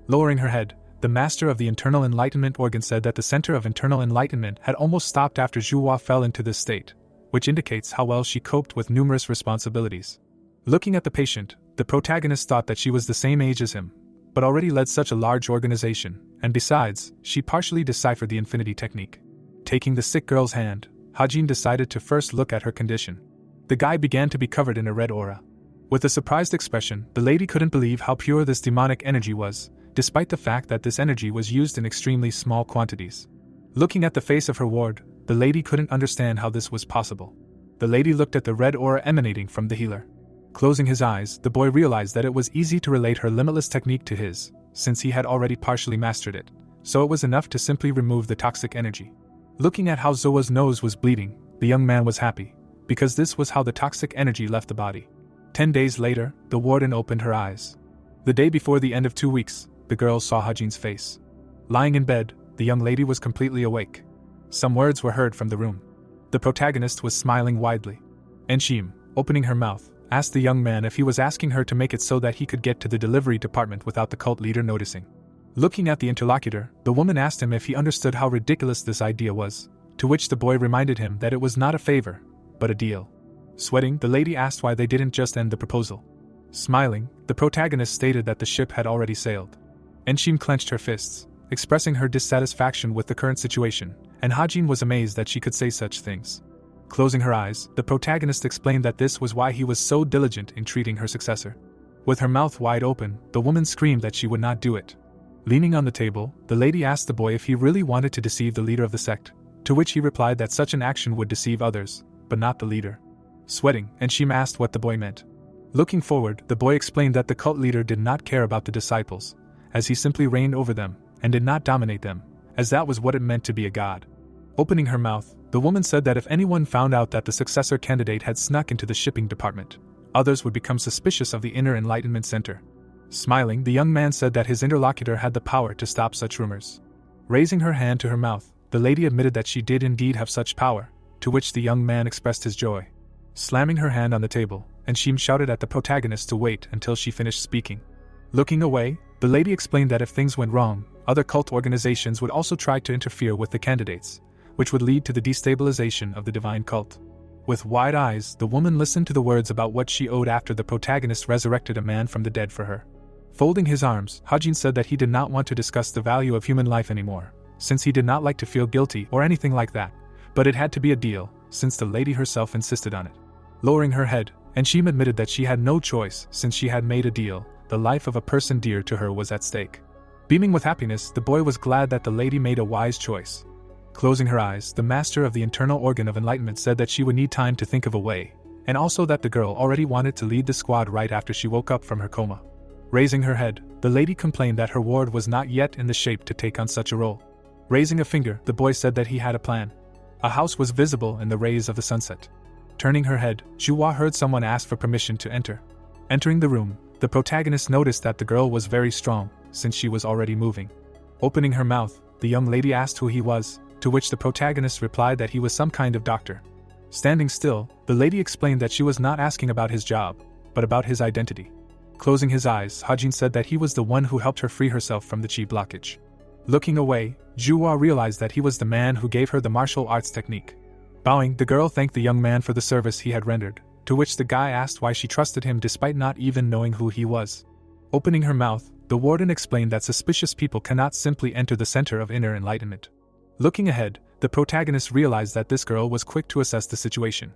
Lowering her head, the master of the Internal Enlightenment organ said that the Center of Internal Enlightenment had almost stopped after Juhua fell into this state, which indicates how well she coped with numerous responsibilities. Looking at the patient, the protagonist thought that she was the same age as him, but already led such a large organization, and besides, she partially deciphered the infinity technique. Taking the sick girl's hand, Hajin decided to first look at her condition. The guy began to be covered in a red aura. With a surprised expression, the lady couldn't believe how pure this demonic energy was, despite the fact that this energy was used in extremely small quantities. Looking at the face of her ward, the lady couldn't understand how this was possible. The lady looked at the red aura emanating from the healer. Closing his eyes, the boy realized that it was easy to relate her limitless technique to his, since he had already partially mastered it, so it was enough to simply remove the toxic energy. Looking at how Zoa's nose was bleeding, the young man was happy, because this was how the toxic energy left the body. 10 days later, the warden opened her eyes. The day before the end of 2 weeks, the girl saw Hajin's face. Lying in bed, the young lady was completely awake. Some words were heard from the room. The protagonist was smiling widely. Enshim, opening her mouth, asked the young man if he was asking her to make it so that he could get to the delivery department without the cult leader noticing. Looking at the interlocutor, the woman asked him if he understood how ridiculous this idea was, to which the boy reminded him that it was not a favor, but a deal. Sweating, the lady asked why they didn't just end the proposal. Smiling, the protagonist stated that the ship had already sailed. Enshim clenched her fists, expressing her dissatisfaction with the current situation, and Hajin was amazed that she could say such things. Closing her eyes, the protagonist explained that this was why he was so diligent in treating her successor. With her mouth wide open, the woman screamed that she would not do it. Leaning on the table, the lady asked the boy if he really wanted to deceive the leader of the sect, to which he replied that such an action would deceive others, but not the leader. Sweating, Enshim asked what the boy meant. Looking forward, the boy explained that the cult leader did not care about the disciples, as he simply reigned over them, and did not dominate them, as that was what it meant to be a god. Opening her mouth, the woman said that if anyone found out that the successor candidate had snuck into the shipping department, others would become suspicious of the Inner Enlightenment Center. Smiling, the young man said that his interlocutor had the power to stop such rumors. Raising her hand to her mouth, the lady admitted that she did indeed have such power, to which the young man expressed his joy. Slamming her hand on the table, Enshim shouted at the protagonist to wait until she finished speaking. Looking away, the lady explained that if things went wrong, other cult organizations would also try to interfere with the candidates, which would lead to the destabilization of the divine cult. With wide eyes, the woman listened to the words about what she owed after the protagonist resurrected a man from the dead for her. Folding his arms, Hajin said that he did not want to discuss the value of human life anymore, since he did not like to feel guilty or anything like that, but it had to be a deal, since the lady herself insisted on it. Lowering her head, Enshim admitted that she had no choice since she had made a deal. The life of a person dear to her was at stake. Beaming with happiness, the boy was glad that the lady made a wise choice. Closing her eyes, the master of the internal organ of enlightenment said that she would need time to think of a way, and also that the girl already wanted to lead the squad right after she woke up from her coma. Raising her head, the lady complained that her ward was not yet in the shape to take on such a role. Raising a finger, the boy said that he had a plan. A house was visible in the rays of the sunset. Turning her head, Juhua heard someone ask for permission to enter. Entering the room, the protagonist noticed that the girl was very strong, since she was already moving. Opening her mouth, the young lady asked who he was, to which the protagonist replied that he was some kind of doctor. Standing still, the lady explained that she was not asking about his job, but about his identity. Closing his eyes, Hajin said that he was the one who helped her free herself from the chi blockage. Looking away, Juhua realized that he was the man who gave her the martial arts technique. Bowing, the girl thanked the young man for the service he had rendered, to which the guy asked why she trusted him despite not even knowing who he was. Opening her mouth, the warden explained that suspicious people cannot simply enter the center of inner enlightenment. Looking ahead, the protagonist realized that this girl was quick to assess the situation.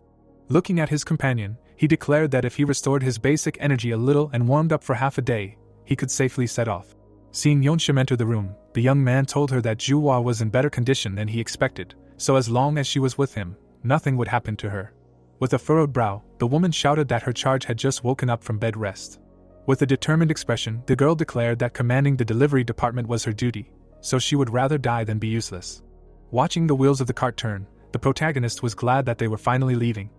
Looking at his companion, he declared that if he restored his basic energy a little and warmed up for half a day, he could safely set off. Seeing Yeonshim enter the room, the young man told her that Juhua was in better condition than he expected, so as long as she was with him, nothing would happen to her. With a furrowed brow, the woman shouted that her charge had just woken up from bed rest. With a determined expression, the girl declared that commanding the delivery department was her duty, so she would rather die than be useless. Watching the wheels of the cart turn, the protagonist was glad that they were finally leaving.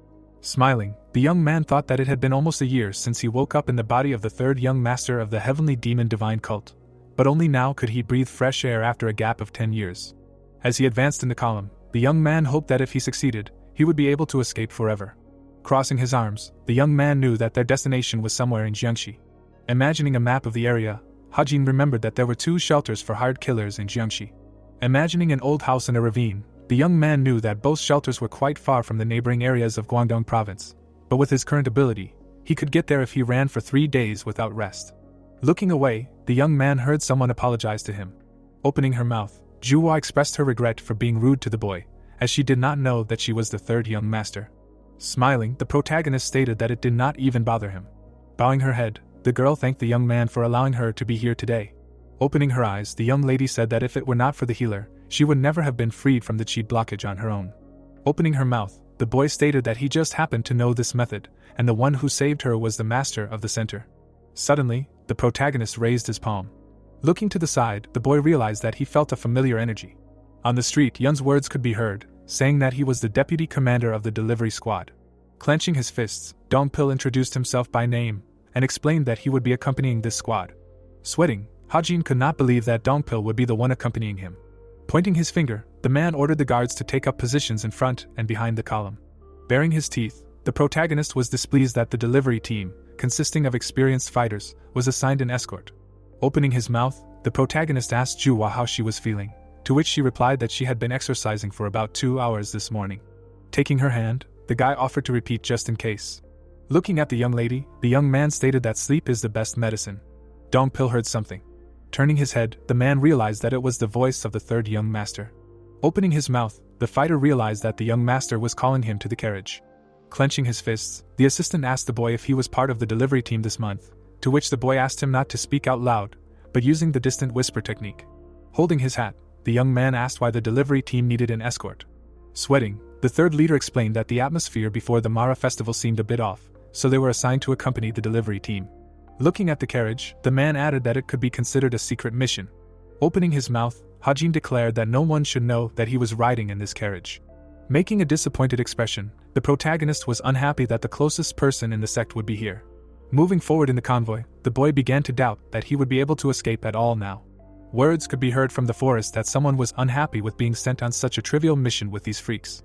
Smiling, the young man thought that it had been almost a year since he woke up in the body of the third young master of the heavenly demon divine cult. But only now could he breathe fresh air after a gap of 10 years. As he advanced in the column, the young man hoped that if he succeeded, he would be able to escape forever. Crossing his arms, the young man knew that their destination was somewhere in Jiangxi. Imagining a map of the area, Hajin remembered that there were 2 shelters for hired killers in Jiangxi. Imagining an old house in a ravine, the young man knew that both shelters were quite far from the neighboring areas of Guangdong province, but with his current ability, he could get there if he ran for 3 days without rest. Looking away, the young man heard someone apologize to him. Opening her mouth, Juhua expressed her regret for being rude to the boy, as she did not know that she was the third young master. Smiling, the protagonist stated that it did not even bother him. Bowing her head, the girl thanked the young man for allowing her to be here today. Opening her eyes, the young lady said that if it were not for the healer, she would never have been freed from the chi blockage on her own. Opening her mouth, the boy stated that he just happened to know this method, and the one who saved her was the master of the center. Suddenly, the protagonist raised his palm. Looking to the side, the boy realized that he felt a familiar energy. On the street, Yun's words could be heard, saying that he was the deputy commander of the delivery squad. Clenching his fists, Dongpil introduced himself by name, and explained that he would be accompanying this squad. Sweating, Hajin could not believe that Dongpil would be the one accompanying him. Pointing his finger, the man ordered the guards to take up positions in front and behind the column. Baring his teeth, the protagonist was displeased that the delivery team, consisting of experienced fighters, was assigned an escort. Opening his mouth, the protagonist asked Juhua how she was feeling, to which she replied that she had been exercising for about 2 hours this morning. Taking her hand, the guy offered to repeat just in case. Looking at the young lady, the young man stated that sleep is the best medicine. Dongpil heard something. Turning his head, the man realized that it was the voice of the third young master. Opening his mouth, the fighter realized that the young master was calling him to the carriage. Clenching his fists, the assistant asked the boy if he was part of the delivery team this month, to which the boy asked him not to speak out loud, but using the distant whisper technique. Holding his hat, the young man asked why the delivery team needed an escort. Sweating, the third leader explained that the atmosphere before the Mara festival seemed a bit off, so they were assigned to accompany the delivery team. Looking at the carriage, the man added that it could be considered a secret mission. Opening his mouth, Hajin declared that no one should know that he was riding in this carriage. Making a disappointed expression, the protagonist was unhappy that the closest person in the sect would be here. Moving forward in the convoy, the boy began to doubt that he would be able to escape at all now. Words could be heard from the forest that someone was unhappy with being sent on such a trivial mission with these freaks.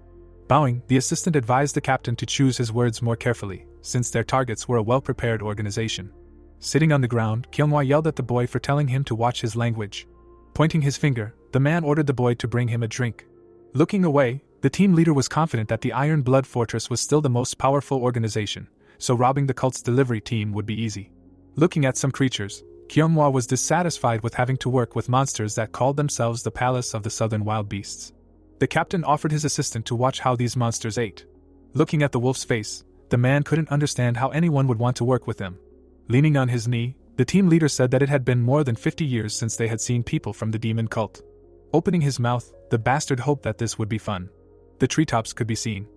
Bowing, the assistant advised the captain to choose his words more carefully, since their targets were a well-prepared organization. Sitting on the ground, Kyunghwa yelled at the boy for telling him to watch his language. Pointing his finger, the man ordered the boy to bring him a drink. Looking away, the team leader was confident that the Iron Blood Fortress was still the most powerful organization, so robbing the cult's delivery team would be easy. Looking at some creatures, Kyunghwa was dissatisfied with having to work with monsters that called themselves the Palace of the Southern Wild Beasts. The captain offered his assistant to watch how these monsters ate. Looking at the wolf's face, the man couldn't understand how anyone would want to work with them. Leaning on his knee, the team leader said that it had been more than 50 years since they had seen people from the demon cult. Opening his mouth, the bastard hoped that this would be fun. The treetops could be seen.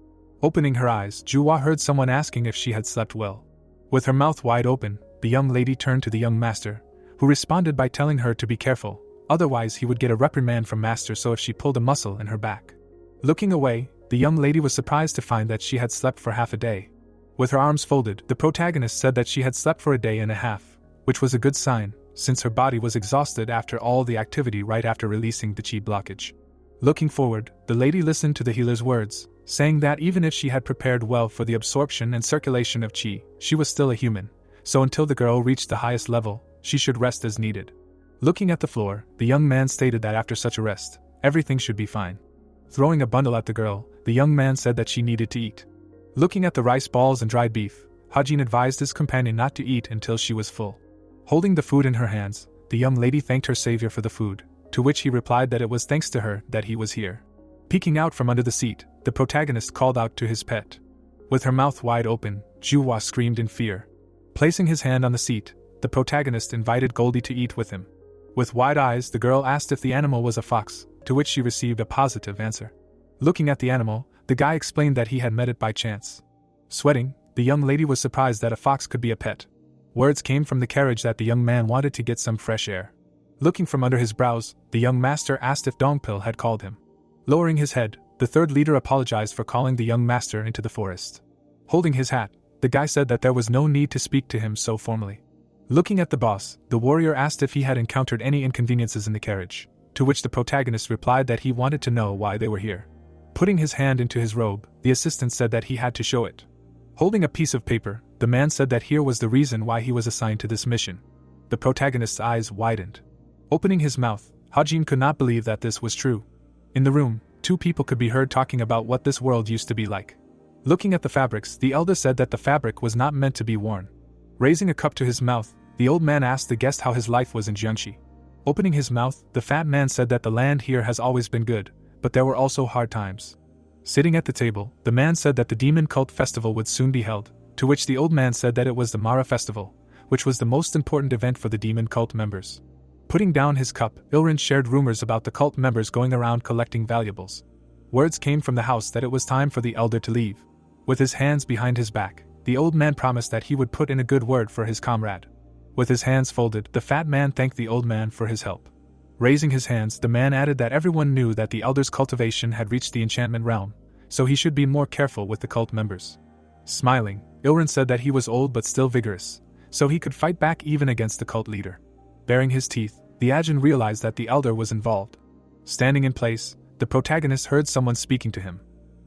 Opening her eyes, Juhua heard someone asking if she had slept well. With her mouth wide open, the young lady turned to the young master, who responded by telling her to be careful, otherwise he would get a reprimand from master so if she pulled a muscle in her back. Looking away, the young lady was surprised to find that she had slept for half a day. With her arms folded, the protagonist said that she had slept for a day and a half, which was a good sign, since her body was exhausted after all the activity right after releasing the chi blockage. Looking forward, the lady listened to the healer's words, saying that even if she had prepared well for the absorption and circulation of chi, she was still a human, so until the girl reached the highest level, she should rest as needed. Looking at the floor, the young man stated that after such a rest, everything should be fine. Throwing a bundle at the girl, the young man said that she needed to eat. Looking at the rice balls and dried beef, Hajin advised his companion not to eat until she was full. Holding the food in her hands, the young lady thanked her savior for the food, to which he replied that it was thanks to her that he was here. Peeking out from under the seat, the protagonist called out to his pet. With her mouth wide open, Juhua screamed in fear. Placing his hand on the seat, the protagonist invited Goldie to eat with him. With wide eyes, the girl asked if the animal was a fox, to which she received a positive answer. Looking at the animal, the guy explained that he had met it by chance. Sweating, the young lady was surprised that a fox could be a pet. Words came from the carriage that the young man wanted to get some fresh air. Looking from under his brows, the young master asked if Dongpil had called him. Lowering his head, the third leader apologized for calling the young master into the forest. Holding his hat, the guy said that there was no need to speak to him so formally. Looking at the boss, the warrior asked if he had encountered any inconveniences in the carriage, to which the protagonist replied that he wanted to know why they were here. Putting his hand into his robe, the assistant said that he had to show it. Holding a piece of paper, the man said that here was the reason why he was assigned to this mission. The protagonist's eyes widened. Opening his mouth, Hajin could not believe that this was true. In the room, two people could be heard talking about what this world used to be like. Looking at the fabrics, the elder said that the fabric was not meant to be worn. Raising a cup to his mouth, the old man asked the guest how his life was in Jiangxi. Opening his mouth, the fat man said that the land here has always been good, but there were also hard times. Sitting at the table, the man said that the demon cult festival would soon be held, to which the old man said that it was the Mara festival, which was the most important event for the demon cult members. Putting down his cup, Ilrin shared rumors about the cult members going around collecting valuables. Words came from the house that it was time for the elder to leave. With his hands behind his back, the old man promised that he would put in a good word for his comrade. With his hands folded, the fat man thanked the old man for his help. Raising his hands, the man added that everyone knew that the elder's cultivation had reached the enchantment realm, so he should be more careful with the cult members. Smiling, Ilrin said that he was old but still vigorous, so he could fight back even against the cult leader. Baring his teeth, the Ajin realized that the elder was involved. Standing in place, the protagonist heard someone speaking to him.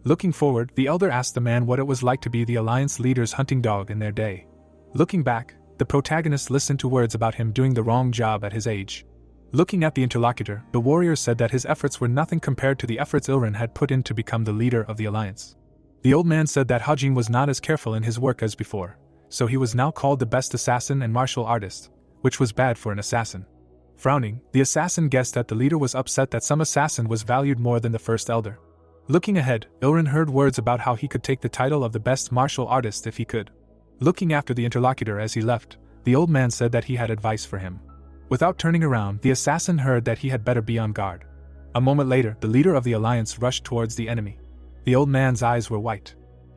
Looking forward, the elder asked the man what it was like to be the Alliance leader's hunting dog in their day. Looking back, the protagonist listened to words about him doing the wrong job at his age. Looking at the interlocutor, the warrior said that his efforts were nothing compared to the efforts Ilrin had put in to become the leader of the Alliance. The old man said that Hajin was not as careful in his work as before, so he was now called the best assassin and martial artist, which was bad for an assassin. Frowning, the assassin guessed that the leader was upset that some assassin was valued more than the first elder. Looking ahead, Ilrin heard words about how he could take the title of the best martial artist if he could. Looking after the interlocutor as he left, the old man said that he had advice for him. Without turning around, the assassin heard that he had better be on guard. A moment later, the leader of the alliance rushed towards the enemy. The old man's eyes were white.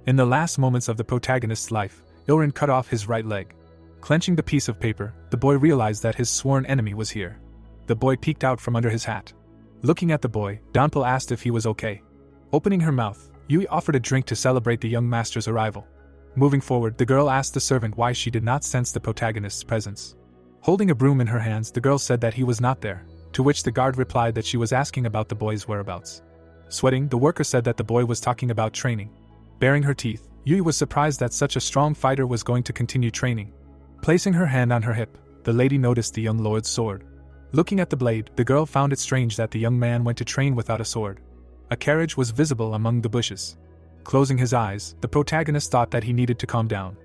In the last moments of the protagonist's life, Ilrin cut off his right leg. Clenching the piece of paper, the boy realized that his sworn enemy was here. The boy peeked out from under his hat. Looking at the boy, Donpil asked if he was okay. Opening her mouth, Yui offered a drink to celebrate the young master's arrival. Moving forward, the girl asked the servant why she did not sense the protagonist's presence. Holding a broom in her hands, the girl said that he was not there, to which the guard replied that she was asking about the boy's whereabouts. Sweating, the worker said that the boy was talking about training. Baring her teeth, Yui was surprised that such a strong fighter was going to continue training. Placing her hand on her hip, the lady noticed the young lord's sword. Looking at the blade, the girl found it strange that the young man went to train without a sword. A carriage was visible among the bushes. Closing his eyes, the protagonist thought that he needed to calm down.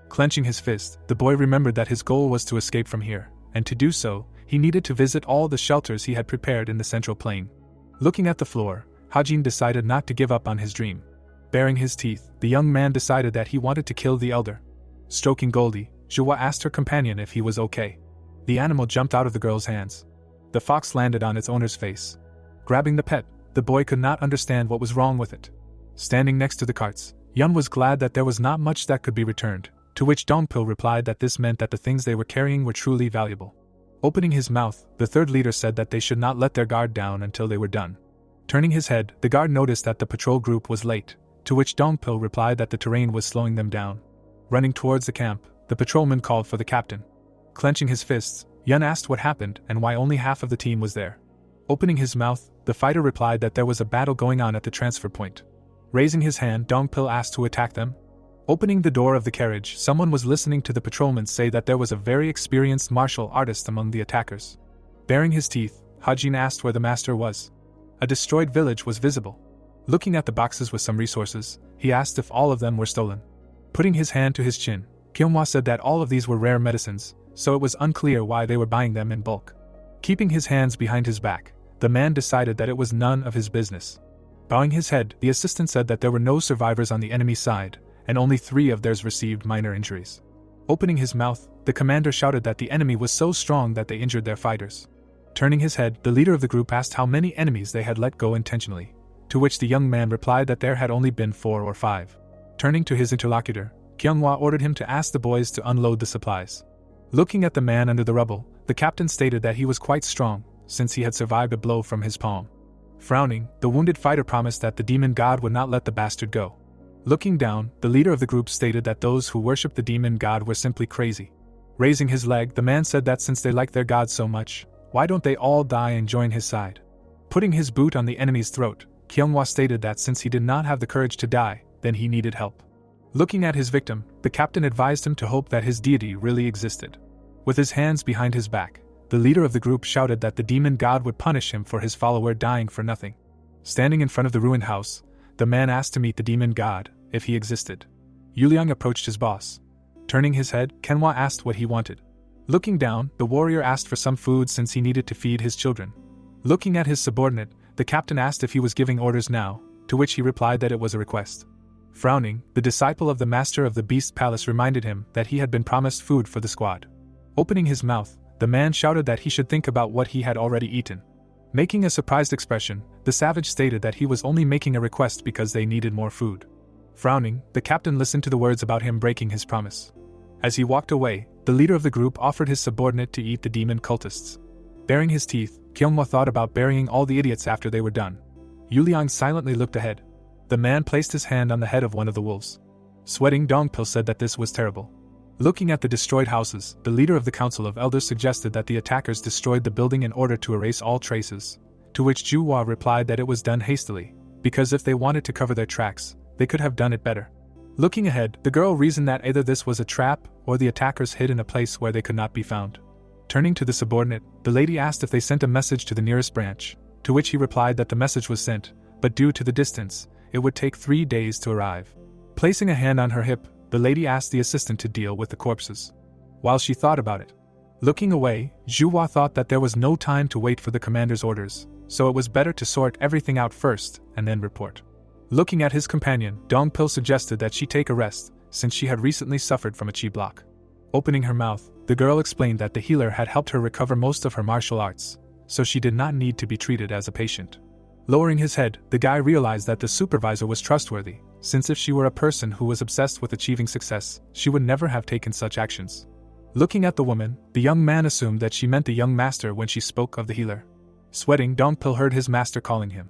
Clenching his fist, the boy remembered that his goal was to escape from here, and to do so, he needed to visit all the shelters he had prepared in the central plain. Looking at the floor, Hajin decided not to give up on his dream. Baring his teeth, the young man decided that he wanted to kill the elder. Stroking Goldie, Zhuwa asked her companion if he was okay. The animal jumped out of the girl's hands. The fox landed on its owner's face. Grabbing the pet, the boy could not understand what was wrong with it. Standing next to the carts, Yun was glad that there was not much that could be returned, to which Dongpil replied that this meant that the things they were carrying were truly valuable. Opening his mouth, the third leader said that they should not let their guard down until they were done. Turning his head, the guard noticed that the patrol group was late, to which Dongpil replied that the terrain was slowing them down. Running towards the camp, the patrolman called for the captain. Clenching his fists, Yun asked what happened and why only half of the team was there. Opening his mouth, the fighter replied that there was a battle going on at the transfer point. Raising his hand, Dongpil asked who attacked them. Opening the door of the carriage, someone was listening to the patrolman say that there was a very experienced martial artist among the attackers. Baring his teeth, Hajin asked where the master was. A destroyed village was visible. Looking at the boxes with some resources, he asked if all of them were stolen. Putting his hand to his chin, Kyunghwa said that all of these were rare medicines, so it was unclear why they were buying them in bulk. Keeping his hands behind his back, the man decided that it was none of his business. Bowing his head, the assistant said that there were no survivors on the enemy side, and only 3 of theirs received minor injuries. Opening his mouth, the commander shouted that the enemy was so strong that they injured their fighters. Turning his head, the leader of the group asked how many enemies they had let go intentionally, to which the young man replied that there had only been 4 or 5. Turning to his interlocutor, Kyunghwa ordered him to ask the boys to unload the supplies. Looking at the man under the rubble, the captain stated that he was quite strong, since he had survived a blow from his palm. Frowning, the wounded fighter promised that the demon god would not let the bastard go. Looking down, the leader of the group stated that those who worshipped the demon god were simply crazy. Raising his leg, the man said that since they liked their god so much, why don't they all die and join his side? Putting his boot on the enemy's throat, Kyunghwa stated that since he did not have the courage to die, then he needed help. Looking at his victim, the captain advised him to hope that his deity really existed. With his hands behind his back, the leader of the group shouted that the demon god would punish him for his follower dying for nothing. Standing in front of the ruined house, the man asked to meet the demon god, if he existed. Yuliang approached his boss. Turning his head, Kenwa asked what he wanted. Looking down, the warrior asked for some food since he needed to feed his children. Looking at his subordinate, the captain asked if he was giving orders now, to which he replied that it was a request. Frowning, the disciple of the master of the beast palace reminded him that he had been promised food for the squad. Opening his mouth, the man shouted that he should think about what he had already eaten. Making a surprised expression, the savage stated that he was only making a request because they needed more food. Frowning, the captain listened to the words about him breaking his promise. As he walked away, the leader of the group offered his subordinate to eat the demon cultists. Baring his teeth, Kyunghwa thought about burying all the idiots after they were done. Yuliang silently looked ahead. The man placed his hand on the head of one of the wolves. Sweating, Dongpil said that this was terrible. Looking at the destroyed houses, the leader of the Council of Elders suggested that the attackers destroyed the building in order to erase all traces, to which Juhua replied that it was done hastily, because if they wanted to cover their tracks, they could have done it better. Looking ahead, the girl reasoned that either this was a trap or the attackers hid in a place where they could not be found. Turning to the subordinate, the lady asked if they sent a message to the nearest branch, to which he replied that the message was sent, but due to the distance, it would take 3 days to arrive. Placing a hand on her hip, the lady asked the assistant to deal with the corpses. While she thought about it. Looking away, Juhua thought that there was no time to wait for the commander's orders, so it was better to sort everything out first and then report. Looking at his companion, Dongpil suggested that she take a rest, since she had recently suffered from a chi block. Opening her mouth, the girl explained that the healer had helped her recover most of her martial arts, so she did not need to be treated as a patient. Lowering his head, the guy realized that the supervisor was trustworthy, since if she were a person who was obsessed with achieving success, she would never have taken such actions. Looking at the woman, the young man assumed that she meant the young master when she spoke of the healer. Sweating, Dongpil heard his master calling him.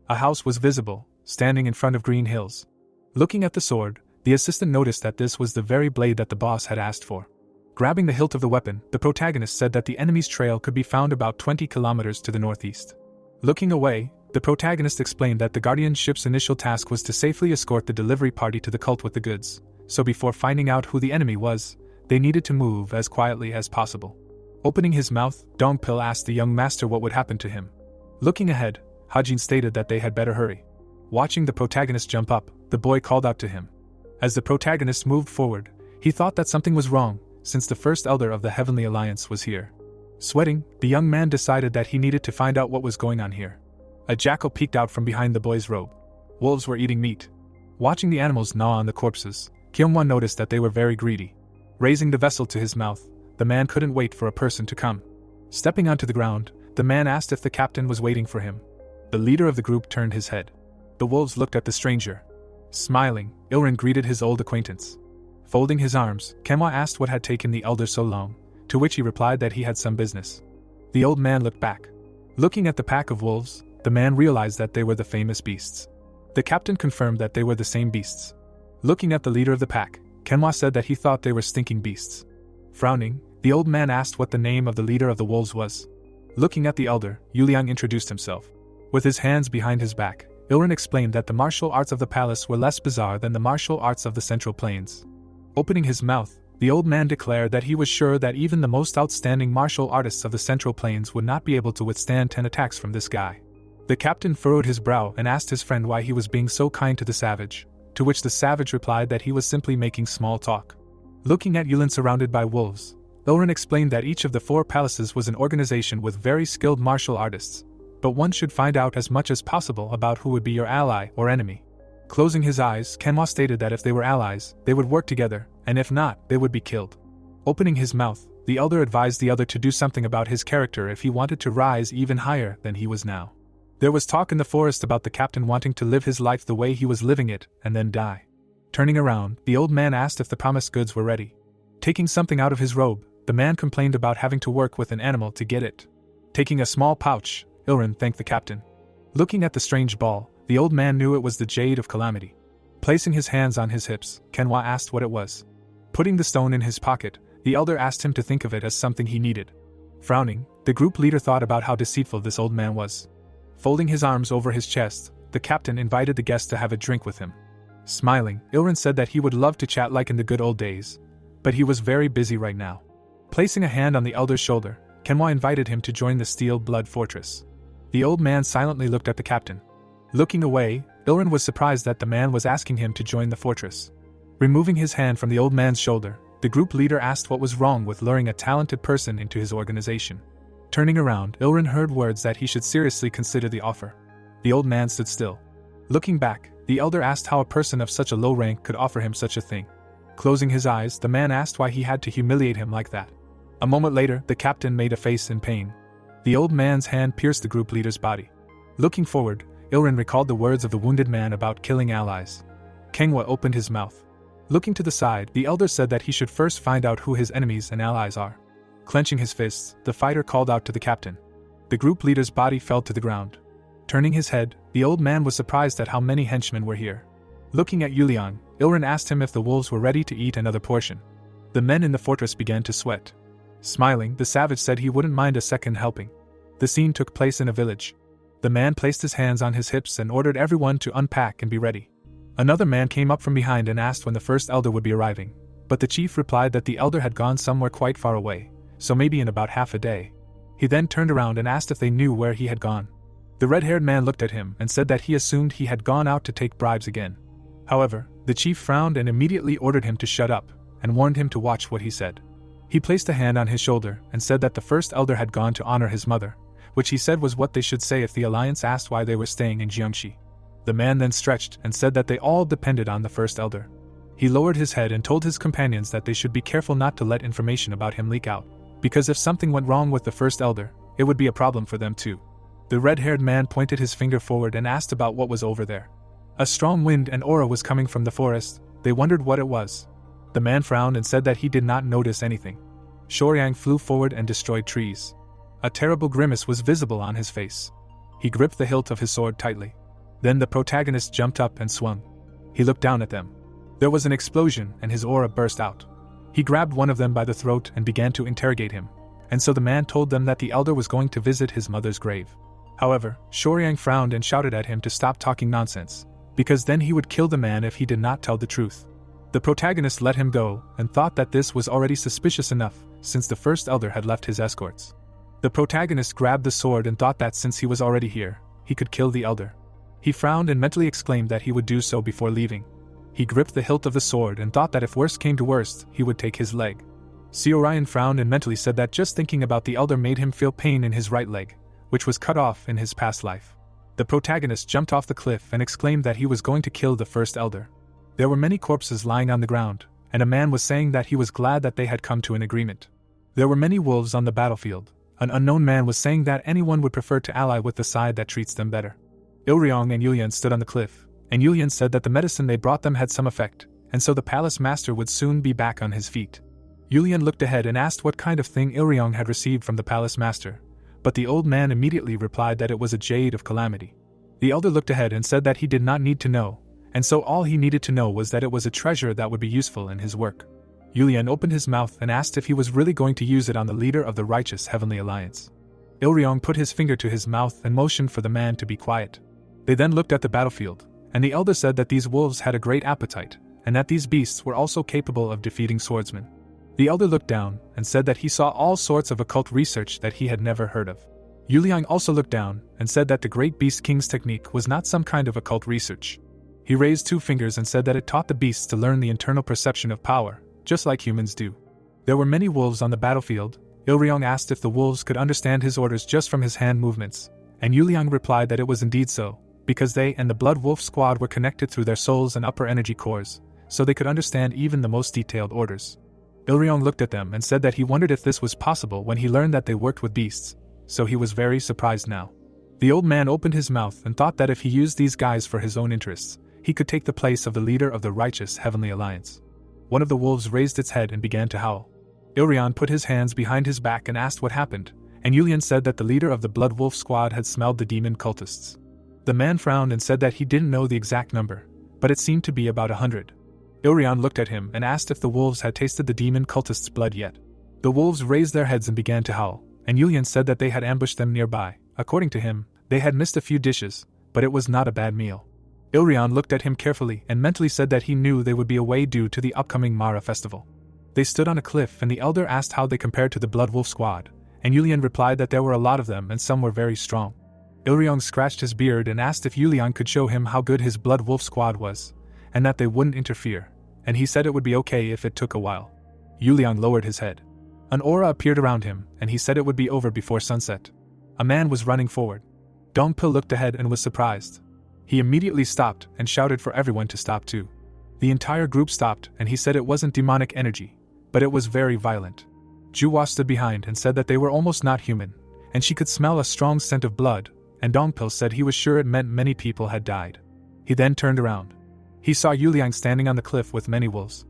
A house was visible, standing in front of green hills. Looking at the sword, the assistant noticed that this was the very blade that the boss had asked for. Grabbing the hilt of the weapon, the protagonist said that the enemy's trail could be found about 20 kilometers to the northeast. Looking away, the protagonist explained that the Guardian ship's initial task was to safely escort the delivery party to the cult with the goods, so before finding out who the enemy was, they needed to move as quietly as possible. Opening his mouth, Dongpil asked the young master what would happen to him. Looking ahead, Hajin stated that they had better hurry. Watching the protagonist jump up, the boy called out to him. As the protagonist moved forward, he thought that something was wrong, since the first elder of the Heavenly Alliance was here. Sweating, the young man decided that he needed to find out what was going on here. A jackal peeked out from behind the boy's robe. Wolves were eating meat. Watching the animals gnaw on the corpses, Kyunghwa noticed that they were very greedy. Raising the vessel to his mouth, the man couldn't wait for a person to come. Stepping onto the ground, the man asked if the captain was waiting for him. The leader of the group turned his head. The wolves looked at the stranger. Smiling, Ilrin greeted his old acquaintance. Folding his arms, Kenwa asked what had taken the elder so long, to which he replied that he had some business. The old man looked back. Looking at the pack of wolves, the man realized that they were the famous beasts. The captain confirmed that they were the same beasts. Looking at the leader of the pack, Kenwa said that he thought they were stinking beasts. Frowning, The old man asked what the name of the leader of the wolves was. Looking at the elder, Yuliang introduced himself. With his hands behind his back, Ilrin explained that the martial arts of the palace were less bizarre than the martial arts of the Central Plains. Opening his mouth, the old man declared that he was sure that even the most outstanding martial artists of the Central Plains would not be able to withstand 10 attacks from this guy. The captain furrowed his brow and asked his friend why he was being so kind to the savage, to which the savage replied that he was simply making small talk. Looking at Yulin surrounded by wolves, Ilrin explained that each of the 4 palaces was an organization with very skilled martial artists, but one should find out as much as possible about who would be your ally or enemy. Closing his eyes, Kenwa stated that if they were allies, they would work together, and if not, they would be killed. Opening his mouth, the elder advised the other to do something about his character if he wanted to rise even higher than he was now. There was talk in the forest about the captain wanting to live his life the way he was living it, and then die. Turning around, the old man asked if the promised goods were ready. Taking something out of his robe, the man complained about having to work with an animal to get it. Taking a small pouch, Ilrin thanked the captain. Looking at the strange ball, the old man knew it was the Jade of Calamity. Placing his hands on his hips, Kenwa asked what it was. Putting the stone in his pocket, the elder asked him to think of it as something he needed. Frowning, the group leader thought about how deceitful this old man was. Folding his arms over his chest, the captain invited the guest to have a drink with him. Smiling, Ilrin said that he would love to chat like in the good old days, but he was very busy right now. Placing a hand on the elder's shoulder, Kenwa invited him to join the Steel Blood Fortress. The old man silently looked at the captain. Looking away, Ilrin was surprised that the man was asking him to join the fortress. Removing his hand from the old man's shoulder, the group leader asked what was wrong with luring a talented person into his organization. Turning around, Ilrin heard words that he should seriously consider the offer. The old man stood still. Looking back, the elder asked how a person of such a low rank could offer him such a thing. Closing his eyes, the man asked why he had to humiliate him like that. A moment later, the captain made a face in pain. The old man's hand pierced the group leader's body. Looking forward, Ilrin recalled the words of the wounded man about killing allies. Kenwa opened his mouth. Looking to the side, the elder said that he should first find out who his enemies and allies are. Clenching his fists, the fighter called out to the captain. The group leader's body fell to the ground. Turning his head, the old man was surprised at how many henchmen were here. Looking at Yuliang, Ilrin asked him if the wolves were ready to eat another portion. The men in the fortress began to sweat. Smiling, the savage said he wouldn't mind a second helping. The scene took place in a village. The man placed his hands on his hips and ordered everyone to unpack and be ready. Another man came up from behind and asked when the first elder would be arriving, but the chief replied that the elder had gone somewhere quite far away, so maybe in about half a day. He then turned around and asked if they knew where he had gone. The red-haired man looked at him and said that he assumed he had gone out to take bribes again. However, the chief frowned and immediately ordered him to shut up, and warned him to watch what he said. He placed a hand on his shoulder and said that the first elder had gone to honor his mother, which he said was what they should say if the alliance asked why they were staying in Jiangxi. The man then stretched and said that they all depended on the first elder. He lowered his head and told his companions that they should be careful not to let information about him leak out, because if something went wrong with the first elder, it would be a problem for them too. The red-haired man pointed his finger forward and asked about what was over there. A strong wind and aura was coming from the forest. They wondered what it was. The man frowned and said that he did not notice anything. Shoryang flew forward and destroyed trees. A terrible grimace was visible on his face. He gripped the hilt of his sword tightly. Then the protagonist jumped up and swung. He looked down at them. There was an explosion and his aura burst out. He grabbed one of them by the throat and began to interrogate him, and so the man told them that the elder was going to visit his mother's grave. However, Shoryang frowned and shouted at him to stop talking nonsense, because then he would kill the man if he did not tell the truth. The protagonist let him go and thought that this was already suspicious enough, since the first elder had left his escorts. The protagonist grabbed the sword and thought that since he was already here, he could kill the elder. He frowned and mentally exclaimed that he would do so before leaving. He gripped the hilt of the sword and thought that if worst came to worst, he would take his leg. Seorion frowned and mentally said that just thinking about the elder made him feel pain in his right leg, which was cut off in his past life. The protagonist jumped off the cliff and exclaimed that he was going to kill the first elder. There were many corpses lying on the ground, and a man was saying that he was glad that they had come to an agreement. There were many wolves on the battlefield. An unknown man was saying that anyone would prefer to ally with the side that treats them better. Ilryong and Yulian stood on the cliff, and Yulian said that the medicine they brought them had some effect, and so the palace master would soon be back on his feet. Yulian looked ahead and asked what kind of thing Ilryong had received from the palace master, but the old man immediately replied that it was a Jade of Calamity. The elder looked ahead and said that he did not need to know, and so all he needed to know was that it was a treasure that would be useful in his work. Yulian opened his mouth and asked if he was really going to use it on the leader of the righteous Heavenly Alliance. Ilryong put his finger to his mouth and motioned for the man to be quiet. They then looked at the battlefield, and the elder said that these wolves had a great appetite, and that these beasts were also capable of defeating swordsmen. The elder looked down and said that he saw all sorts of occult research that he had never heard of. Yuliang also looked down and said that the Great Beast King's technique was not some kind of occult research. He raised 2 fingers and said that it taught the beasts to learn the internal perception of power, just like humans do. There were many wolves on the battlefield. Ilryong asked if the wolves could understand his orders just from his hand movements, and Yuliang replied that it was indeed so, because they and the Blood Wolf squad were connected through their souls and upper energy cores, so they could understand even the most detailed orders. Ilryong looked at them and said that he wondered if this was possible when he learned that they worked with beasts, so he was very surprised now. The old man opened his mouth and thought that if he used these guys for his own interests, he could take the place of the leader of the righteous Heavenly Alliance. One of the wolves raised its head and began to howl. Ilryon put his hands behind his back and asked what happened, and Yulian said that the leader of the Blood Wolf squad had smelled the demon cultists. The man frowned and said that he didn't know the exact number, but it seemed to be about 100. Ilryon looked at him and asked if the wolves had tasted the demon cultists' blood yet. The wolves raised their heads and began to howl, and Yulian said that they had ambushed them nearby. According to him, they had missed a few dishes, but it was not a bad meal. Ilryon looked at him carefully and mentally said that he knew they would be away due to the upcoming Mara festival. They stood on a cliff and the elder asked how they compared to the Blood Wolf squad, and Yulian replied that there were a lot of them and some were very strong. Ilryong scratched his beard and asked if Yulian could show him how good his Blood Wolf squad was, and that they wouldn't interfere, and he said it would be okay if it took a while. Yulian lowered his head. An aura appeared around him, and he said it would be over before sunset. A man was running forward. Dongpil looked ahead and was surprised. He immediately stopped and shouted for everyone to stop too. The entire group stopped, and he said it wasn't demonic energy, but it was very violent. Juwa stood behind and said that they were almost not human, and she could smell a strong scent of blood, and Dongpil said he was sure it meant many people had died. He then turned around. He saw Yuliang standing on the cliff with many wolves.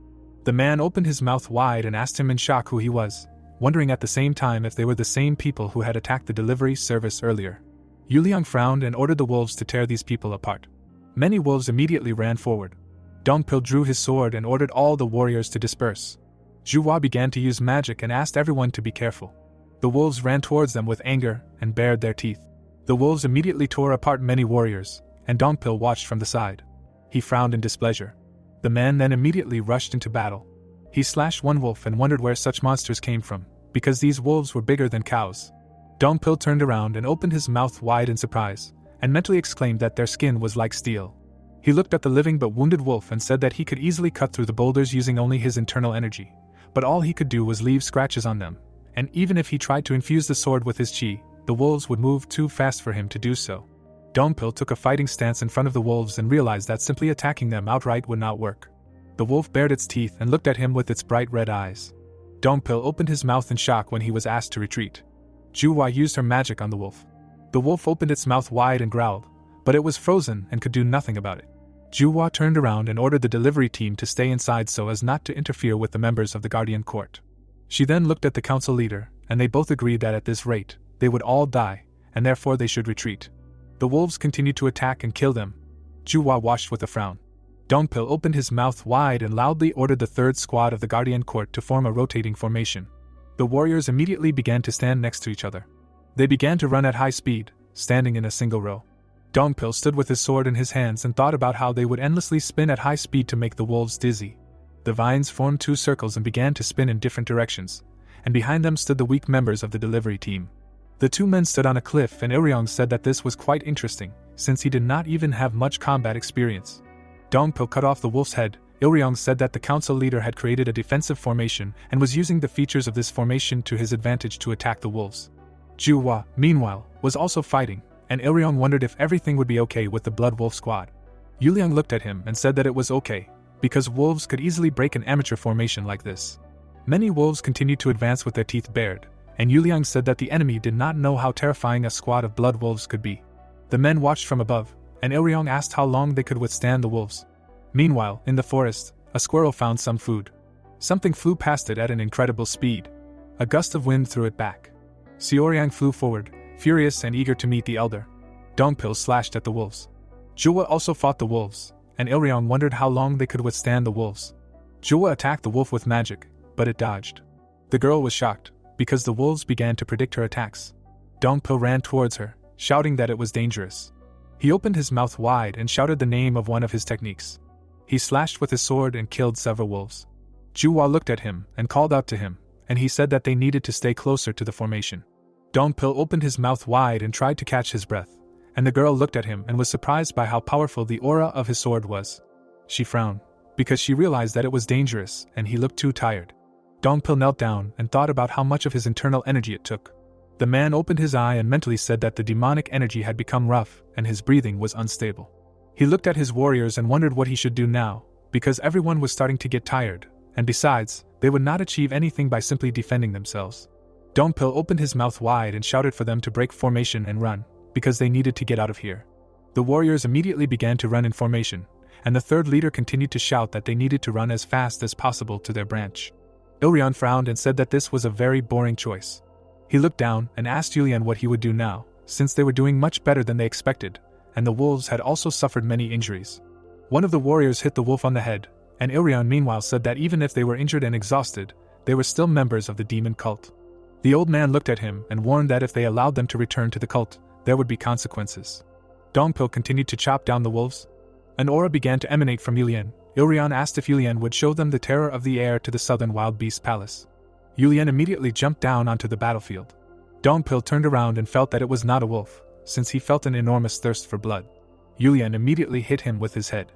The man opened his mouth wide and asked him in shock who he was, wondering at the same time if they were the same people who had attacked the delivery service earlier. Yuliang frowned and ordered the wolves to tear these people apart. Many wolves immediately ran forward. Dongpil drew his sword and ordered all the warriors to disperse. Juwa began to use magic and asked everyone to be careful. The wolves ran towards them with anger and bared their teeth. The wolves immediately tore apart many warriors, and Dongpil watched from the side. He frowned in displeasure. The man then immediately rushed into battle. He slashed one wolf and wondered where such monsters came from, because these wolves were bigger than cows. Dongpil turned around and opened his mouth wide in surprise, and mentally exclaimed that their skin was like steel. He looked at the living but wounded wolf and said that he could easily cut through the boulders using only his internal energy, but all he could do was leave scratches on them, and even if he tried to infuse the sword with his chi, the wolves would move too fast for him to do so. Dongpil took a fighting stance in front of the wolves and realized that simply attacking them outright would not work. The wolf bared its teeth and looked at him with its bright red eyes. Dongpil opened his mouth in shock when he was asked to retreat. Juwa used her magic on the wolf. The wolf opened its mouth wide and growled, but it was frozen and could do nothing about it. Juwa turned around and ordered the delivery team to stay inside so as not to interfere with the members of the Guardian Court. She then looked at the council leader, and they both agreed that at this rate, they would all die, and therefore they should retreat. The wolves continued to attack and kill them. Juwa watched with a frown. Dongpil opened his mouth wide and loudly ordered the third squad of the Guardian Court to form a rotating formation. The warriors immediately began to stand next to each other. They began to run at high speed, standing in a single row. Dongpil stood with his sword in his hands and thought about how they would endlessly spin at high speed to make the wolves dizzy. The vines formed 2 circles and began to spin in different directions, and behind them stood the weak members of the delivery team. The 2 men stood on a cliff, and Iryong said that this was quite interesting, since he did not even have much combat experience. Dongpil cut off the wolf's head. Iryong said that the council leader had created a defensive formation and was using the features of this formation to his advantage to attack the wolves. Juwa, meanwhile, was also fighting, and Iryong wondered if everything would be okay with the Blood Wolf squad. Yuliang looked at him and said that it was okay, because wolves could easily break an amateur formation like this. Many wolves continued to advance with their teeth bared, and Yuliang said that the enemy did not know how terrifying a squad of blood wolves could be. The men watched from above, and Iryong asked how long they could withstand the wolves. Meanwhile, in the forest, a squirrel found some food. Something flew past it at an incredible speed. A gust of wind threw it back. Xiaoryang flew forward, furious and eager to meet the elder. Dongpil slashed at the wolves. Juwa also fought the wolves, and Iryong wondered how long they could withstand the wolves. Juwa attacked the wolf with magic, but it dodged. The girl was shocked, because the wolves began to predict her attacks. Dongpo ran towards her, shouting that it was dangerous. He opened his mouth wide and shouted the name of one of his techniques. He slashed with his sword and killed several wolves. Juhua looked at him and called out to him, and he said that they needed to stay closer to the formation. Dongpo opened his mouth wide and tried to catch his breath, and the girl looked at him and was surprised by how powerful the aura of his sword was. She frowned, because she realized that it was dangerous and he looked too tired. Dongpo knelt down and thought about how much of his internal energy it took. The man opened his eye and mentally said that the demonic energy had become rough and his breathing was unstable. He looked at his warriors and wondered what he should do now, because everyone was starting to get tired, and besides, they would not achieve anything by simply defending themselves. Dongpo opened his mouth wide and shouted for them to break formation and run, because they needed to get out of here. The warriors immediately began to run in formation, and the third leader continued to shout that they needed to run as fast as possible to their branch. Ilryon frowned and said that this was a very boring choice. He looked down and asked Julian what he would do now, since they were doing much better than they expected, and the wolves had also suffered many injuries. One of the warriors hit the wolf on the head, and Ilryon meanwhile said that even if they were injured and exhausted, they were still members of the demon cult. The old man looked at him and warned that if they allowed them to return to the cult, there would be consequences. Dongpo continued to chop down the wolves. An aura began to emanate from Yulian. Ilryon asked if Yulian would show them the terror of the air to the southern wild beast palace. Yulian immediately jumped down onto the battlefield. Dongpo turned around and felt that it was not a wolf, since he felt an enormous thirst for blood. Yulian immediately hit him with his head.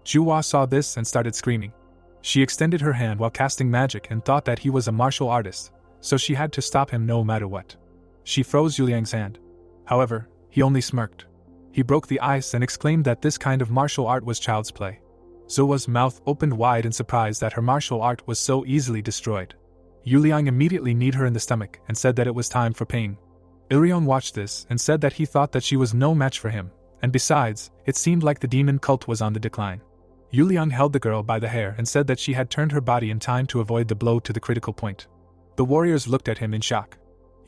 Juhua saw this and started screaming. She extended her hand while casting magic and thought that he was a martial artist, so she had to stop him no matter what. She froze Yuliang's hand. However, he only smirked. He broke the ice and exclaimed that this kind of martial art was child's play. Zuo's mouth opened wide in surprise that her martial art was so easily destroyed. Yuliang immediately kneed her in the stomach and said that it was time for paying. Ilryon watched this and said that he thought that she was no match for him, and besides, it seemed like the demon cult was on the decline. Yuliang held the girl by the hair and said that she had turned her body in time to avoid the blow to the critical point. The warriors looked at him in shock.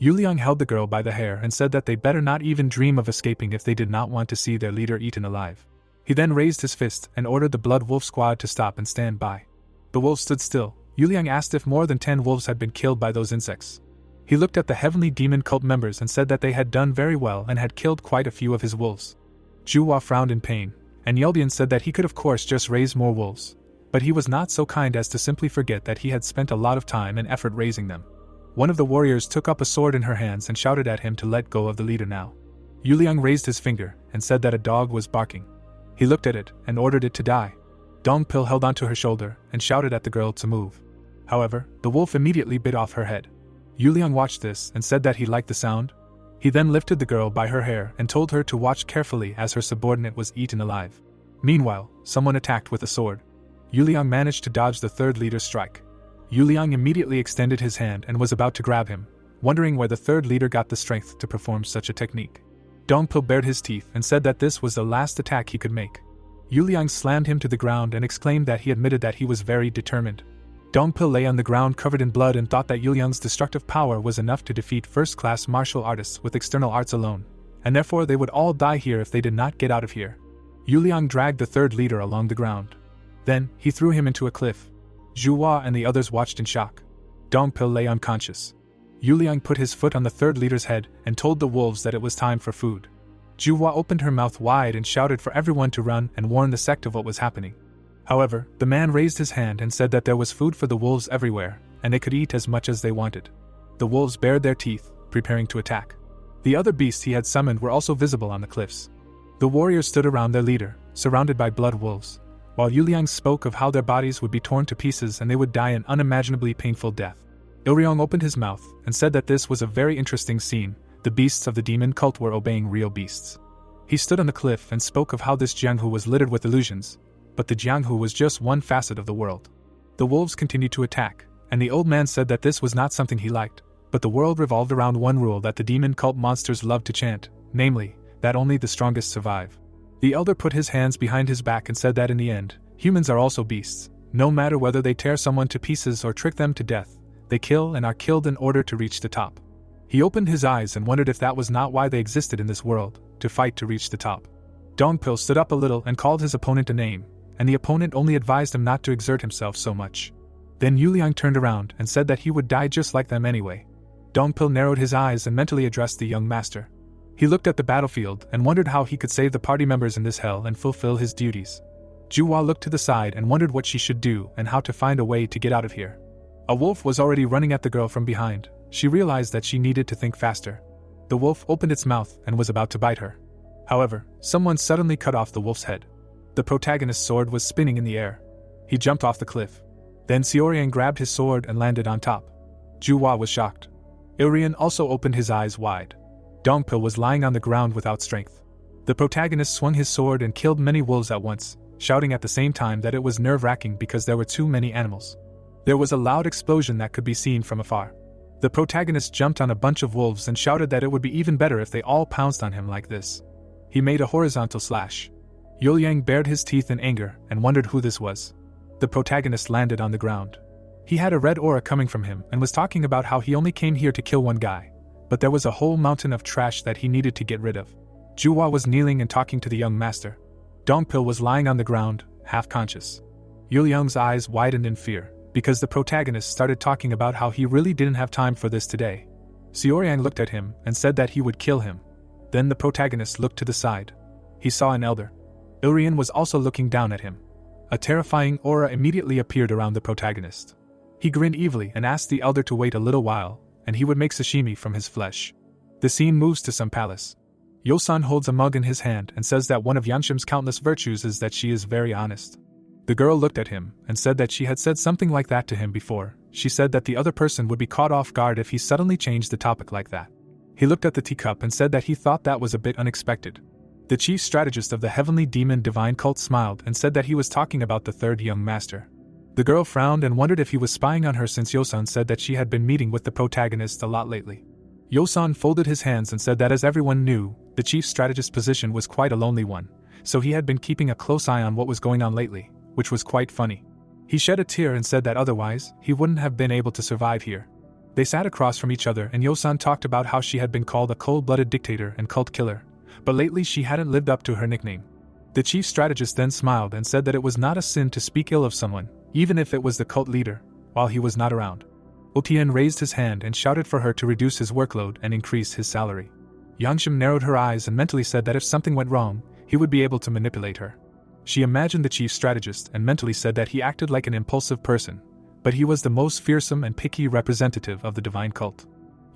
Yuliang held the girl by the hair and said that they better not even dream of escaping if they did not want to see their leader eaten alive. He then raised his fist and ordered the Blood Wolf squad to stop and stand by. The wolves stood still. Yuliang asked if more than 10 wolves had been killed by those insects. He looked at the heavenly demon cult members and said that they had done very well and had killed quite a few of his wolves. Juhua frowned in pain, and Yeldian said that he could of course just raise more wolves, but he was not so kind as to simply forget that he had spent a lot of time and effort raising them. One of the warriors took up a sword in her hands and shouted at him to let go of the leader now. Yuliang raised his finger and said that a dog was barking. He looked at it and ordered it to die. Dongpil held onto her shoulder and shouted at the girl to move. However, the wolf immediately bit off her head. Yuliang watched this and said that he liked the sound. He then lifted the girl by her hair and told her to watch carefully as her subordinate was eaten alive. Meanwhile, someone attacked with a sword. Yuliang managed to dodge the third leader's strike. Yuliang immediately extended his hand and was about to grab him, wondering where the third leader got the strength to perform such a technique. Dongpo bared his teeth and said that this was the last attack he could make. Yuliang slammed him to the ground and exclaimed that he admitted that he was very determined. Dongpo lay on the ground covered in blood and thought that Yuliang's destructive power was enough to defeat first-class martial artists with external arts alone, and therefore they would all die here if they did not get out of here. Yuliang dragged the third leader along the ground. Then, he threw him into a cliff. Juhua and the others watched in shock. Dongpo lay unconscious. Yuliang put his foot on the third leader's head and told the wolves that it was time for food. Juhua opened her mouth wide and shouted for everyone to run and warn the sect of what was happening. However, the man raised his hand and said that there was food for the wolves everywhere, and they could eat as much as they wanted. The wolves bared their teeth, preparing to attack. The other beasts he had summoned were also visible on the cliffs. The warriors stood around their leader, surrounded by blood wolves, while Yuliang spoke of how their bodies would be torn to pieces and they would die an unimaginably painful death. Ilryong opened his mouth and said that this was a very interesting scene. The beasts of the demon cult were obeying real beasts. He stood on the cliff and spoke of how this Jianghu was littered with illusions, but the Jianghu was just one facet of the world. The wolves continued to attack, and the old man said that this was not something he liked, but the world revolved around one rule that the demon cult monsters loved to chant, namely, that only the strongest survive. The elder put his hands behind his back and said that in the end, humans are also beasts. No matter whether they tear someone to pieces or trick them to death, they kill and are killed in order to reach the top. He opened his eyes and wondered if that was not why they existed in this world, to fight to reach the top. Dongpil stood up a little and called his opponent a name, and the opponent only advised him not to exert himself so much. Then Yuliang turned around and said that he would die just like them anyway. Dongpil narrowed his eyes and mentally addressed the young master. He looked at the battlefield and wondered how he could save the party members in this hell and fulfill his duties. Juhua looked to the side and wondered what she should do and how to find a way to get out of here. A wolf was already running at the girl from behind. She realized that she needed to think faster. The wolf opened its mouth and was about to bite her. However, someone suddenly cut off the wolf's head. The protagonist's sword was spinning in the air. He jumped off the cliff. Then Xiorian grabbed his sword and landed on top. Juhua was shocked. Ilrian also opened his eyes wide. Dongpil was lying on the ground without strength. The protagonist swung his sword and killed many wolves at once, shouting at the same time that it was nerve-wracking because there were too many animals. There was a loud explosion that could be seen from afar. The protagonist jumped on a bunch of wolves and shouted that it would be even better if they all pounced on him like this. He made a horizontal slash. Yuliang bared his teeth in anger and wondered who this was. The protagonist landed on the ground. He had a red aura coming from him and was talking about how he only came here to kill one guy, but there was a whole mountain of trash that he needed to get rid of. Juhua was kneeling and talking to the young master. Dongpil was lying on the ground, half-conscious. Yuliang's eyes widened in fear, because the protagonist started talking about how he really didn't have time for this today. Xioriang looked at him and said that he would kill him. Then the protagonist looked to the side. He saw an elder. Ilrian was also looking down at him. A terrifying aura immediately appeared around the protagonist. He grinned evilly and asked the elder to wait a little while, and he would make sashimi from his flesh. The scene moves to some palace. Yosan holds a mug in his hand and says that one of Yanshim's countless virtues is that she is very honest. The girl looked at him and said that she had said something like that to him before. She said that the other person would be caught off guard if he suddenly changed the topic like that. He looked at the teacup and said that he thought that was a bit unexpected. The chief strategist of the Heavenly Demon Divine Cult smiled and said that he was talking about the third young master. The girl frowned and wondered if he was spying on her since Yosan said that she had been meeting with the protagonist a lot lately. Yosan folded his hands and said that as everyone knew, the chief strategist's position was quite a lonely one, so he had been keeping a close eye on what was going on lately, which was quite funny. He shed a tear and said that otherwise, he wouldn't have been able to survive here. They sat across from each other and Yosan talked about how she had been called a cold-blooded dictator and cult killer, but lately she hadn't lived up to her nickname. The chief strategist then smiled and said that it was not a sin to speak ill of someone, even if it was the cult leader, while he was not around. Utian raised his hand and shouted for her to reduce his workload and increase his salary. Yanshim narrowed her eyes and mentally said that if something went wrong, he would be able to manipulate her. She imagined the chief strategist and mentally said that he acted like an impulsive person, but he was the most fearsome and picky representative of the divine cult.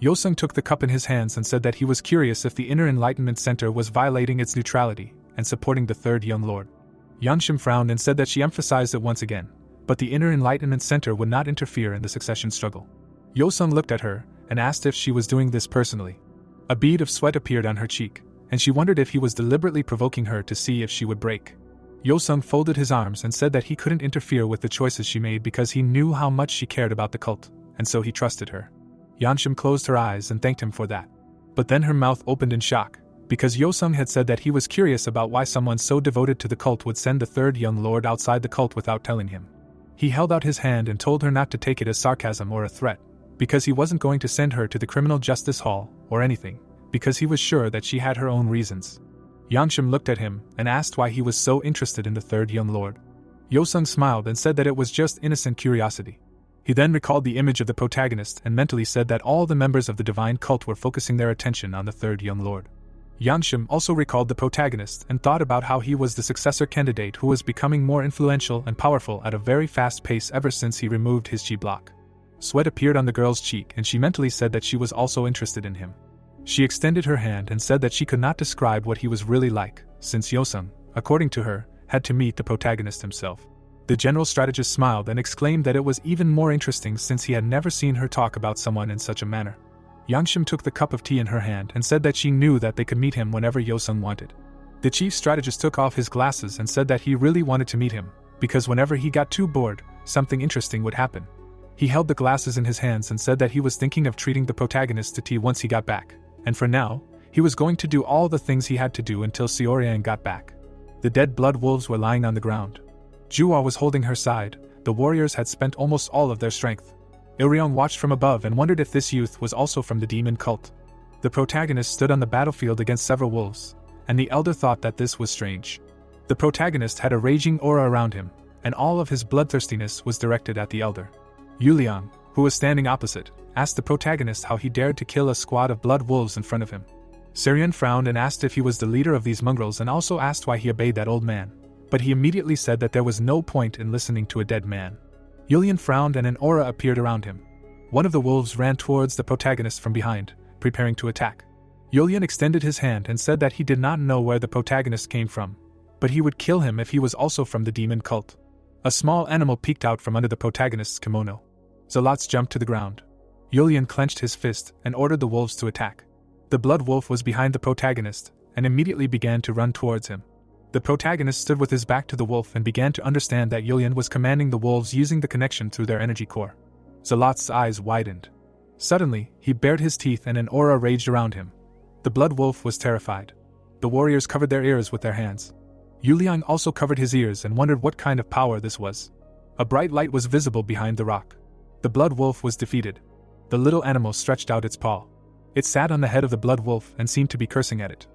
Yosung took the cup in his hands and said that he was curious if the Inner Enlightenment Center was violating its neutrality and supporting the third young lord. Yanshim frowned and said that she emphasized it once again, but the Inner Enlightenment Center would not interfere in the succession struggle. Yosung looked at her and asked if she was doing this personally. A bead of sweat appeared on her cheek, and she wondered if he was deliberately provoking her to see if she would break. Yosung folded his arms and said that he couldn't interfere with the choices she made because he knew how much she cared about the cult, and so he trusted her. Yanshim closed her eyes and thanked him for that. But then her mouth opened in shock, because Yosung had said that he was curious about why someone so devoted to the cult would send the third young lord outside the cult without telling him. He held out his hand and told her not to take it as sarcasm or a threat, because he wasn't going to send her to the criminal justice hall or anything, because he was sure that she had her own reasons. Yanshim looked at him and asked why he was so interested in the third young lord. Yosung smiled and said that it was just innocent curiosity. He then recalled the image of the protagonist and mentally said that all the members of the divine cult were focusing their attention on the third young lord. Yanshim also recalled the protagonist and thought about how he was the successor candidate who was becoming more influential and powerful at a very fast pace ever since he removed his chi block. Sweat appeared on the girl's cheek and she mentally said that she was also interested in him. She extended her hand and said that she could not describe what he was really like, since Yosung, according to her, had to meet the protagonist himself. The general strategist smiled and exclaimed that it was even more interesting since he had never seen her talk about someone in such a manner. Yanshim took the cup of tea in her hand and said that she knew that they could meet him whenever Yosung wanted. The chief strategist took off his glasses and said that he really wanted to meet him, because whenever he got too bored, something interesting would happen. He held the glasses in his hands and said that he was thinking of treating the protagonist to tea once he got back, and for now, he was going to do all the things he had to do until Xiorian got back. The dead blood wolves were lying on the ground. Juhua was holding her side. The warriors had spent almost all of their strength. Ilryong watched from above and wondered if this youth was also from the demon cult. The protagonist stood on the battlefield against several wolves, and the elder thought that this was strange. The protagonist had a raging aura around him, and all of his bloodthirstiness was directed at the elder. Yuliang, who was standing opposite, asked the protagonist how he dared to kill a squad of blood wolves in front of him. Sirian frowned and asked if he was the leader of these mongrels and also asked why he obeyed that old man, but he immediately said that there was no point in listening to a dead man. Yulian frowned and an aura appeared around him. One of the wolves ran towards the protagonist from behind, preparing to attack. Yulian extended his hand and said that he did not know where the protagonist came from, but he would kill him if he was also from the demon cult. A small animal peeked out from under the protagonist's kimono. Zealots jumped to the ground. Yulian clenched his fist and ordered the wolves to attack. The blood wolf was behind the protagonist and immediately began to run towards him. The protagonist stood with his back to the wolf and began to understand that Yulian was commanding the wolves using the connection through their energy core. Zealot's eyes widened. Suddenly, he bared his teeth and an aura raged around him. The blood wolf was terrified. The warriors covered their ears with their hands. Yuliang also covered his ears and wondered what kind of power this was. A bright light was visible behind the rock. The blood wolf was defeated. The little animal stretched out its paw. It sat on the head of the blood wolf and seemed to be cursing at it.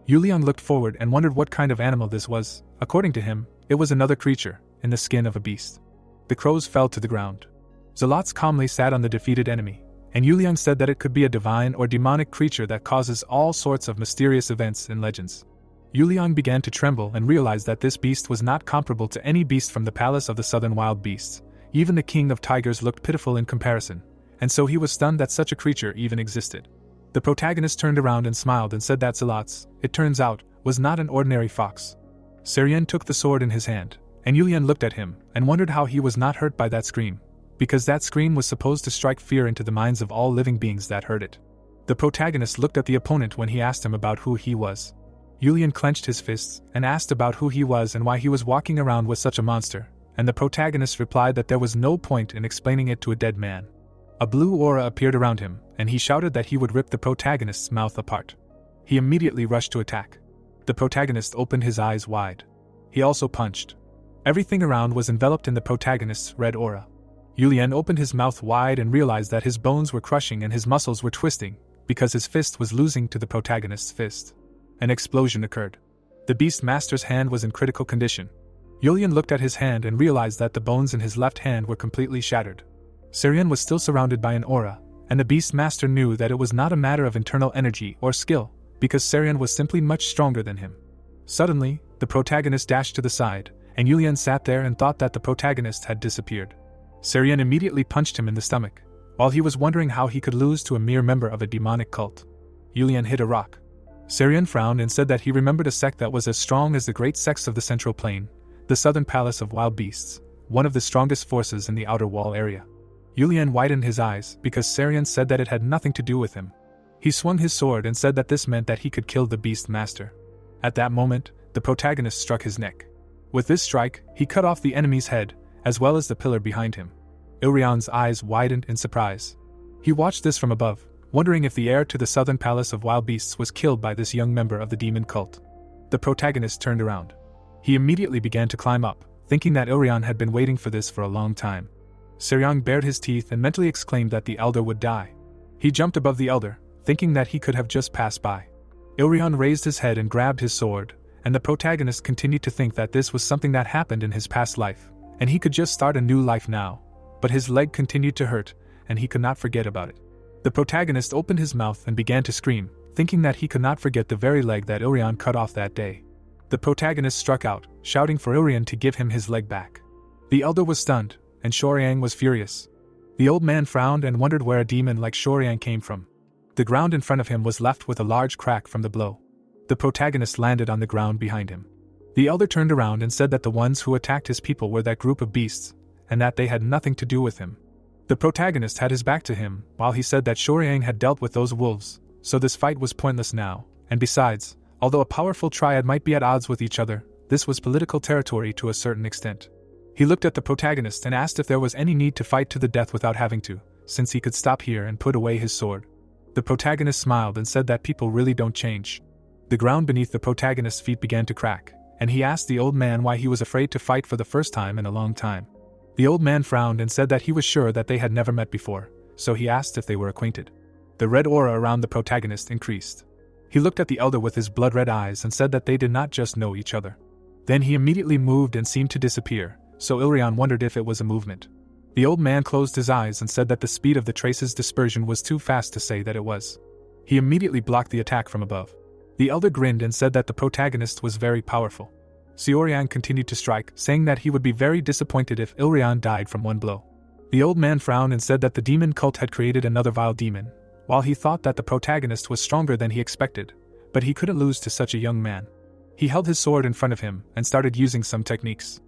Yuliang looked forward and wondered what kind of animal this was. According to him, it was another creature, in the skin of a beast. The crows fell to the ground. Zealots calmly sat on the defeated enemy, and Yuliang said that it could be a divine or demonic creature that causes all sorts of mysterious events in legends. Yuliang began to tremble and realized that this beast was not comparable to any beast from the palace of the southern wild beasts. Even the king of tigers looked pitiful in comparison, and so he was stunned that such a creature even existed. The protagonist turned around and smiled and said that Zealots, it turns out, was not an ordinary fox. Sirian took the sword in his hand, and Yulian looked at him and wondered how he was not hurt by that scream, because that scream was supposed to strike fear into the minds of all living beings that heard it. The protagonist looked at the opponent when he asked him about who he was. Yulian clenched his fists and asked about who he was and why he was walking around with such a monster, and the protagonist replied that there was no point in explaining it to a dead man. A blue aura appeared around him, and he shouted that he would rip the protagonist's mouth apart. He immediately rushed to attack. The protagonist opened his eyes wide. He also punched. Everything around was enveloped in the protagonist's red aura. Yulian opened his mouth wide and realized that his bones were crushing and his muscles were twisting, because his fist was losing to the protagonist's fist. An explosion occurred. The beast master's hand was in critical condition. Yulian looked at his hand and realized that the bones in his left hand were completely shattered. Sirian was still surrounded by an aura, and the beast master knew that it was not a matter of internal energy or skill, because Sirian was simply much stronger than him. Suddenly, the protagonist dashed to the side, and Yulian sat there and thought that the protagonist had disappeared. Sirian immediately punched him in the stomach, while he was wondering how he could lose to a mere member of a demonic cult. Yulian hit a rock. Sirian frowned and said that he remembered a sect that was as strong as the great sects of the Central Plain, the southern palace of wild beasts, one of the strongest forces in the outer wall area. Yulian widened his eyes because Sirian said that it had nothing to do with him. He swung his sword and said that this meant that he could kill the beast master. At that moment, the protagonist struck his neck. With this strike, he cut off the enemy's head, as well as the pillar behind him. Ilrion's eyes widened in surprise. He watched this from above, wondering if the heir to the southern palace of wild beasts was killed by this young member of the demon cult. The protagonist turned around. He immediately began to climb up, thinking that Ilrion had been waiting for this for a long time. Sirian bared his teeth and mentally exclaimed that the elder would die. He jumped above the elder, thinking that he could have just passed by. Ilrion raised his head and grabbed his sword, and the protagonist continued to think that this was something that happened in his past life, and he could just start a new life now. But his leg continued to hurt, and he could not forget about it. The protagonist opened his mouth and began to scream, thinking that he could not forget the very leg that Ilrion cut off that day. The protagonist struck out, shouting for Ilrion to give him his leg back. The elder was stunned, and Shoryang was furious. The old man frowned and wondered where a demon like Shoryang came from. The ground in front of him was left with a large crack from the blow. The protagonist landed on the ground behind him. The elder turned around and said that the ones who attacked his people were that group of beasts, and that they had nothing to do with him. The protagonist had his back to him, while he said that Shoryang had dealt with those wolves, so this fight was pointless now, and besides, although a powerful triad might be at odds with each other, this was political territory to a certain extent. He looked at the protagonist and asked if there was any need to fight to the death without having to, since he could stop here and put away his sword. The protagonist smiled and said that people really don't change. The ground beneath the protagonist's feet began to crack, and he asked the old man why he was afraid to fight for the first time in a long time. The old man frowned and said that he was sure that they had never met before, so he asked if they were acquainted. The red aura around the protagonist increased. He looked at the elder with his blood-red eyes and said that they did not just know each other. Then he immediately moved and seemed to disappear, so Ilrion wondered if it was a movement. The old man closed his eyes and said that the speed of the trace's dispersion was too fast to say that it was. He immediately blocked the attack from above. The elder grinned and said that the protagonist was very powerful. Xiaoryang continued to strike, saying that he would be very disappointed if Ilrian died from one blow. The old man frowned and said that the demon cult had created another vile demon, while he thought that the protagonist was stronger than he expected, but he couldn't lose to such a young man. He held his sword in front of him and started using some techniques.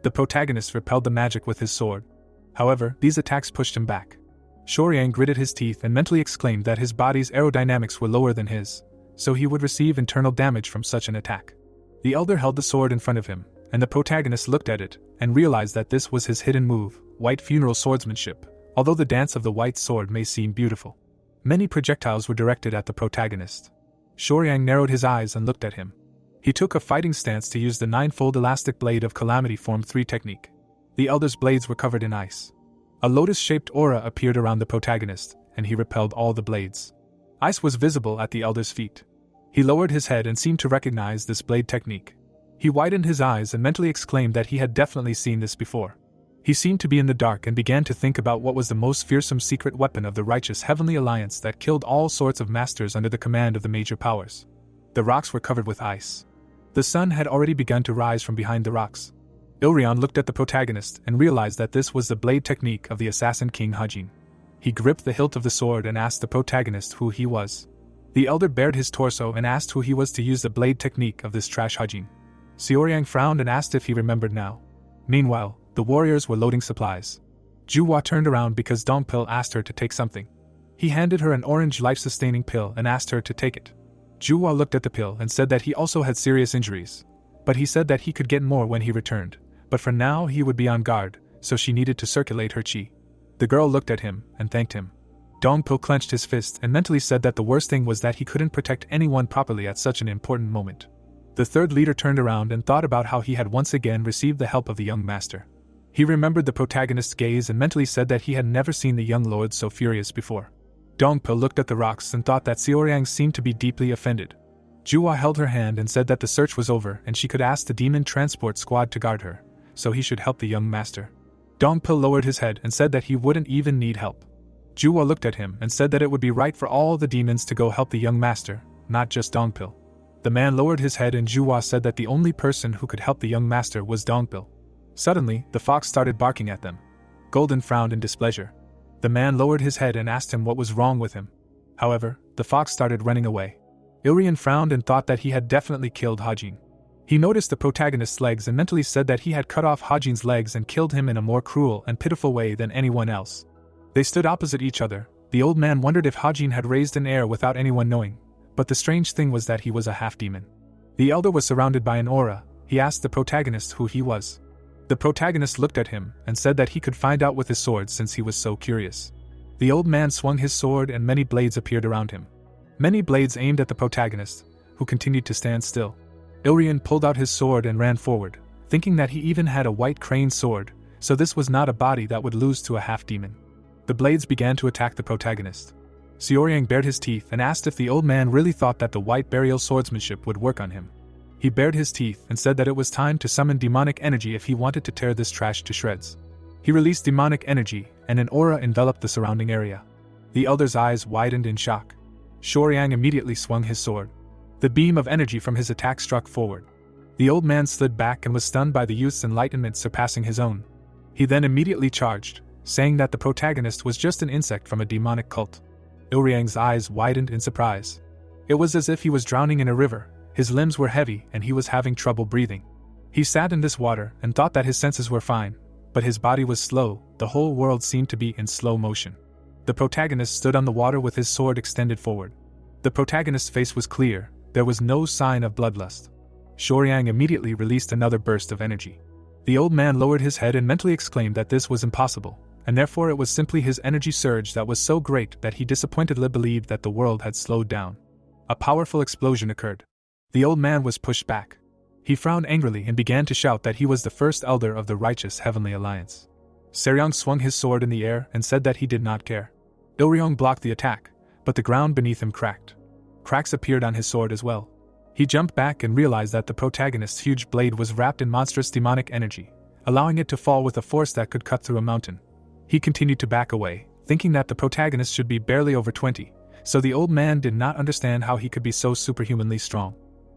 The protagonist repelled the magic with his sword. However, these attacks pushed him back. Xiaoryang gritted his teeth and mentally exclaimed that his body's aerodynamics were lower than his, so he would receive internal damage from such an attack. The elder held the sword in front of him, and the protagonist looked at it and realized that this was his hidden move, white funeral swordsmanship, although the dance of the white sword may seem beautiful. Many projectiles were directed at the protagonist. Xiaoryang narrowed his eyes and looked at him. He took a fighting stance to use the ninefold elastic blade of Calamity Form 3 technique. The elder's blades were covered in ice. A lotus-shaped aura appeared around the protagonist, and he repelled all the blades. Ice was visible at the elder's feet. He lowered his head and seemed to recognize this blade technique. He widened his eyes and mentally exclaimed that he had definitely seen this before. He seemed to be in the dark and began to think about what was the most fearsome secret weapon of the righteous Heavenly Alliance that killed all sorts of masters under the command of the major powers. The rocks were covered with ice. The sun had already begun to rise from behind the rocks. Ilrian looked at the protagonist and realized that this was the blade technique of the assassin King Hajin. He gripped the hilt of the sword and asked the protagonist who he was. The elder bared his torso and asked who he was to use the blade technique of this trash Hajin. Xiaoryang frowned and asked if he remembered now. Meanwhile, the warriors were loading supplies. Juhua turned around because Dongpil asked her to take something. He handed her an orange life-sustaining pill and asked her to take it. Juhua looked at the pill and said that he also had serious injuries, but he said that he could get more when he returned, but for now he would be on guard, so she needed to circulate her chi. The girl looked at him and thanked him. Dongpil clenched his fist and mentally said that the worst thing was that he couldn't protect anyone properly at such an important moment. The third leader turned around and thought about how he had once again received the help of the young master. He remembered the protagonist's gaze and mentally said that he had never seen the young lord so furious before. Dongpil looked at the rocks and thought that Xiaoryang seemed to be deeply offended. Juhua held her hand and said that the search was over and she could ask the demon transport squad to guard her, so he should help the young master. Dongpil lowered his head and said that he wouldn't even need help. Juhua looked at him and said that it would be right for all the demons to go help the young master, not just Dongpil. The man lowered his head and Juhua said that the only person who could help the young master was Dongpil. Suddenly, the fox started barking at them. Golden frowned in displeasure. The man lowered his head and asked him what was wrong with him. However, the fox started running away. Ilrian frowned and thought that he had definitely killed Hajin. He noticed the protagonist's legs and mentally said that he had cut off Hajin's legs and killed him in a more cruel and pitiful way than anyone else. They stood opposite each other. The old man wondered if Hajin had raised an heir without anyone knowing, but the strange thing was that he was a half-demon. The elder was surrounded by an aura. He asked the protagonist who he was. The protagonist looked at him and said that he could find out with his sword since he was so curious. The old man swung his sword and many blades appeared around him. Many blades aimed at the protagonist, who continued to stand still. Ilrian pulled out his sword and ran forward, thinking that he even had a white crane sword, so this was not a body that would lose to a half-demon. The blades began to attack the protagonist. Xiaoryang bared his teeth and asked if the old man really thought that the white burial swordsmanship would work on him. He bared his teeth and said that it was time to summon demonic energy if he wanted to tear this trash to shreds. He released demonic energy, and an aura enveloped the surrounding area. The elder's eyes widened in shock. Xiaoryang immediately swung his sword. The beam of energy from his attack struck forward. The old man slid back and was stunned by the youth's enlightenment surpassing his own. He then immediately charged, saying that the protagonist was just an insect from a demonic cult. Ilriang's eyes widened in surprise. It was as if he was drowning in a river. His limbs were heavy and he was having trouble breathing. He sat in this water and thought that his senses were fine, but his body was slow. The whole world seemed to be in slow motion. The protagonist stood on the water with his sword extended forward. The protagonist's face was clear. There was no sign of bloodlust. Xiaoryang immediately released another burst of energy. The old man lowered his head and mentally exclaimed that this was impossible, and therefore it was simply his energy surge that was so great that he disappointedly believed that the world had slowed down. A powerful explosion occurred. The old man was pushed back. He frowned angrily and began to shout that he was the first elder of the righteous Heavenly Alliance. Seryong swung his sword in the air and said that he did not care. Ilryong blocked the attack, but the ground beneath him cracked. Cracks appeared on his sword as well. He jumped back and realized that the protagonist's huge blade was wrapped in monstrous demonic energy, allowing it to fall with a force that could cut through a mountain. He continued to back away, thinking that the protagonist should be barely over 20, so the old man did not understand how he could be so superhumanly strong.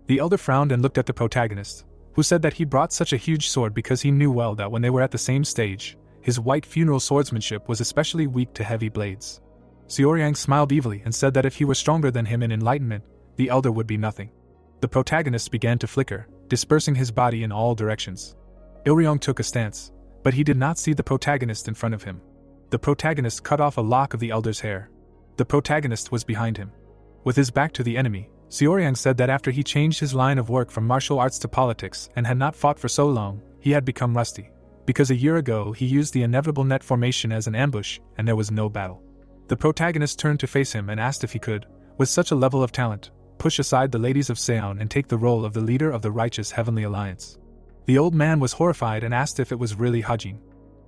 The elder frowned and looked at the protagonist, who said that he brought such a huge sword because he knew well that when they were at the same stage, his white funeral swordsmanship was especially weak to heavy blades. Xiaoyang smiled evilly and said that if he were stronger than him in enlightenment, the elder would be nothing. The protagonist began to flicker, dispersing his body in all directions. Ilryong took a stance, but he did not see the protagonist in front of him. The protagonist cut off a lock of the elder's hair. The protagonist was behind him. With his back to the enemy, Xiaoyang said that after he changed his line of work from martial arts to politics and had not fought for so long, he had become rusty, because a year ago he used the inevitable net formation as an ambush and there was no battle. The protagonist turned to face him and asked if he could, with such a level of talent, push aside the ladies of Seon and take the role of the leader of the righteous Heavenly Alliance. The old man was horrified and asked if it was really Hajin.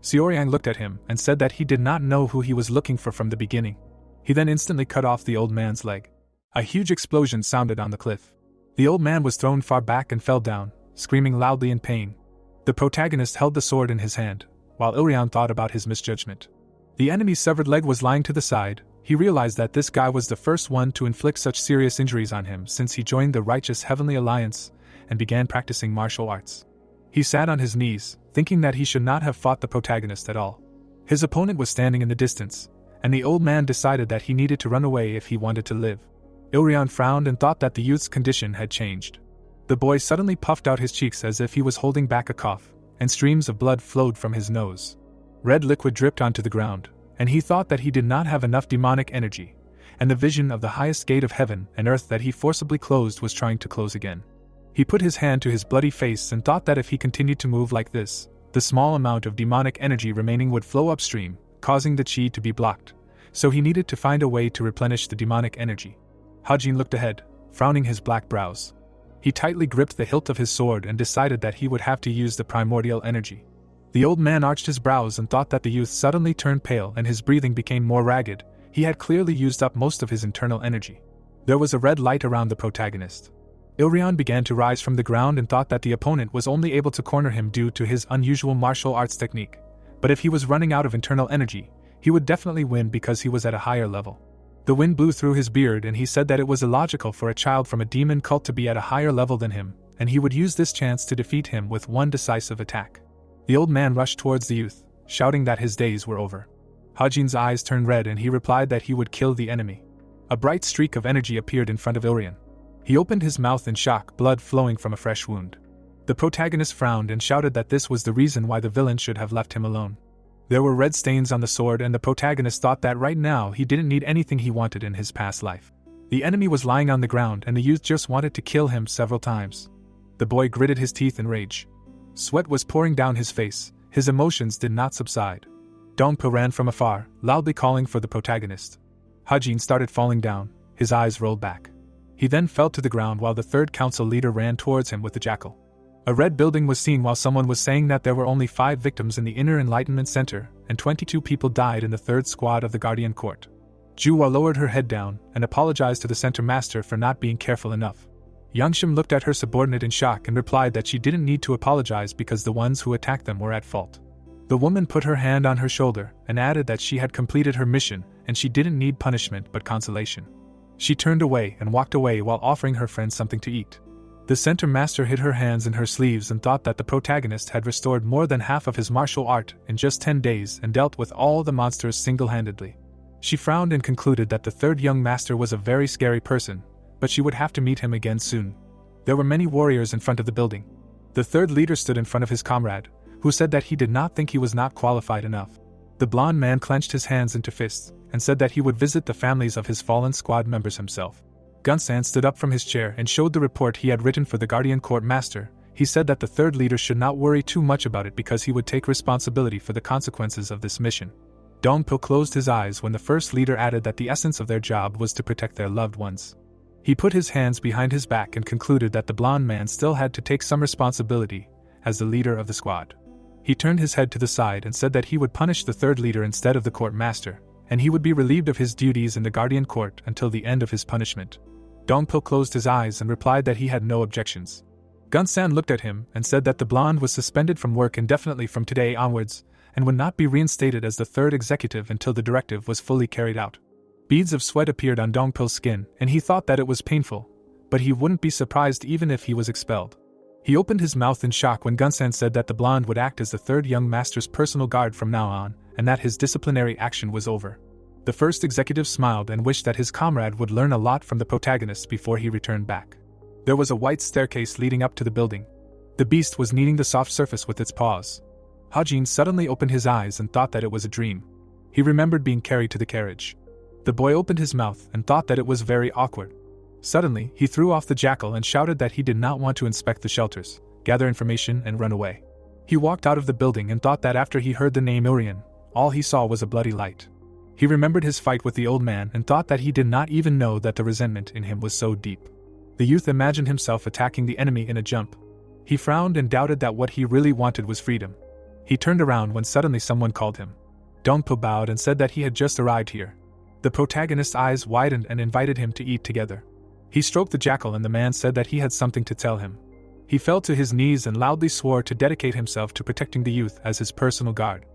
Xiaoyang looked at him and said that he did not know who he was looking for from the beginning. He then instantly cut off the old man's leg. A huge explosion sounded on the cliff. The old man was thrown far back and fell down, screaming loudly in pain. The protagonist held the sword in his hand, while Ilryong thought about his misjudgment. The enemy's severed leg was lying to the side. He realized that this guy was the first one to inflict such serious injuries on him since he joined the righteous Heavenly Alliance and began practicing martial arts. He sat on his knees, thinking that he should not have fought the protagonist at all. His opponent was standing in the distance, and the old man decided that he needed to run away if he wanted to live. Ilryong frowned and thought that the youth's condition had changed. The boy suddenly puffed out his cheeks as if he was holding back a cough, and streams of blood flowed from his nose. Red liquid dripped onto the ground, and he thought that he did not have enough demonic energy, and the vision of the highest gate of heaven and earth that he forcibly closed was trying to close again. He put his hand to his bloody face and thought that if he continued to move like this, the small amount of demonic energy remaining would flow upstream, causing the chi to be blocked, so he needed to find a way to replenish the demonic energy. Hajin looked ahead, frowning his black brows. He tightly gripped the hilt of his sword and decided that he would have to use the primordial energy. The old man arched his brows and thought that the youth suddenly turned pale and his breathing became more ragged. He had clearly used up most of his internal energy. There was a red light around the protagonist. Ilryong began to rise from the ground and thought that the opponent was only able to corner him due to his unusual martial arts technique. But if he was running out of internal energy, he would definitely win because he was at a higher level. The wind blew through his beard and he said that it was illogical for a child from a demon cult to be at a higher level than him, and he would use this chance to defeat him with one decisive attack. The old man rushed towards the youth, shouting that his days were over. Hajin's eyes turned red and he replied that he would kill the enemy. A bright streak of energy appeared in front of Ilryong. He opened his mouth in shock, blood flowing from a fresh wound. The protagonist frowned and shouted that this was the reason why the villain should have left him alone. There were red stains on the sword and the protagonist thought that right now he didn't need anything he wanted in his past life. The enemy was lying on the ground and the youth just wanted to kill him several times. The boy gritted his teeth in rage. Sweat was pouring down his face, his emotions did not subside. Dongpo ran from afar, loudly calling for the protagonist. Hajin started falling down, his eyes rolled back. He then fell to the ground while the third council leader ran towards him with the jackal. A red building was seen while someone was saying that there were only 5 victims in the Inner Enlightenment Center, and 22 people died in the third squad of the Guardian Court. Juwa lowered her head down and apologized to the center master for not being careful enough. Yangshim looked at her subordinate in shock and replied that she didn't need to apologize because the ones who attacked them were at fault. The woman put her hand on her shoulder and added that she had completed her mission and she didn't need punishment but consolation. She turned away and walked away while offering her friend something to eat. The center master hid her hands in her sleeves and thought that the protagonist had restored more than half of his martial art in just 10 days and dealt with all the monsters single-handedly. She frowned and concluded that the third young master was a very scary person, but she would have to meet him again soon. There were many warriors in front of the building. The third leader stood in front of his comrade, who said that he did not think he was not qualified enough. The blonde man clenched his hands into fists and said that he would visit the families of his fallen squad members himself. Gunsan stood up from his chair and showed the report he had written for the Guardian Court Master. He said that the third leader should not worry too much about it because he would take responsibility for the consequences of this mission. Dongpo closed his eyes when the first leader added that the essence of their job was to protect their loved ones. He put his hands behind his back and concluded that the blonde man still had to take some responsibility as the leader of the squad. He turned his head to the side and said that he would punish the third leader instead of the court master, and he would be relieved of his duties in the Guardian Court until the end of his punishment. Dongpo closed his eyes and replied that he had no objections. Gunsan looked at him and said that the blonde was suspended from work indefinitely from today onwards, and would not be reinstated as the third executive until the directive was fully carried out. Beads of sweat appeared on Dongpil's skin, and he thought that it was painful, but he wouldn't be surprised even if he was expelled. He opened his mouth in shock when Gunsan said that the blonde would act as the third young master's personal guard from now on, and that his disciplinary action was over. The first executive smiled and wished that his comrade would learn a lot from the protagonist before he returned back. There was a white staircase leading up to the building. The beast was kneading the soft surface with its paws. Hajin suddenly opened his eyes and thought that it was a dream. He remembered being carried to the carriage. The boy opened his mouth and thought that it was very awkward. Suddenly, he threw off the jackal and shouted that he did not want to inspect the shelters, gather information, and run away. He walked out of the building and thought that after he heard the name Urian, all he saw was a bloody light. He remembered his fight with the old man and thought that he did not even know that the resentment in him was so deep. The youth imagined himself attacking the enemy in a jump. He frowned and doubted that what he really wanted was freedom. He turned around when suddenly someone called him. Dongpo bowed and said that he had just arrived here. The protagonist's eyes widened and invited him to eat together. He stroked the jackal and the man said that he had something to tell him. He fell to his knees and loudly swore to dedicate himself to protecting the youth as his personal guard.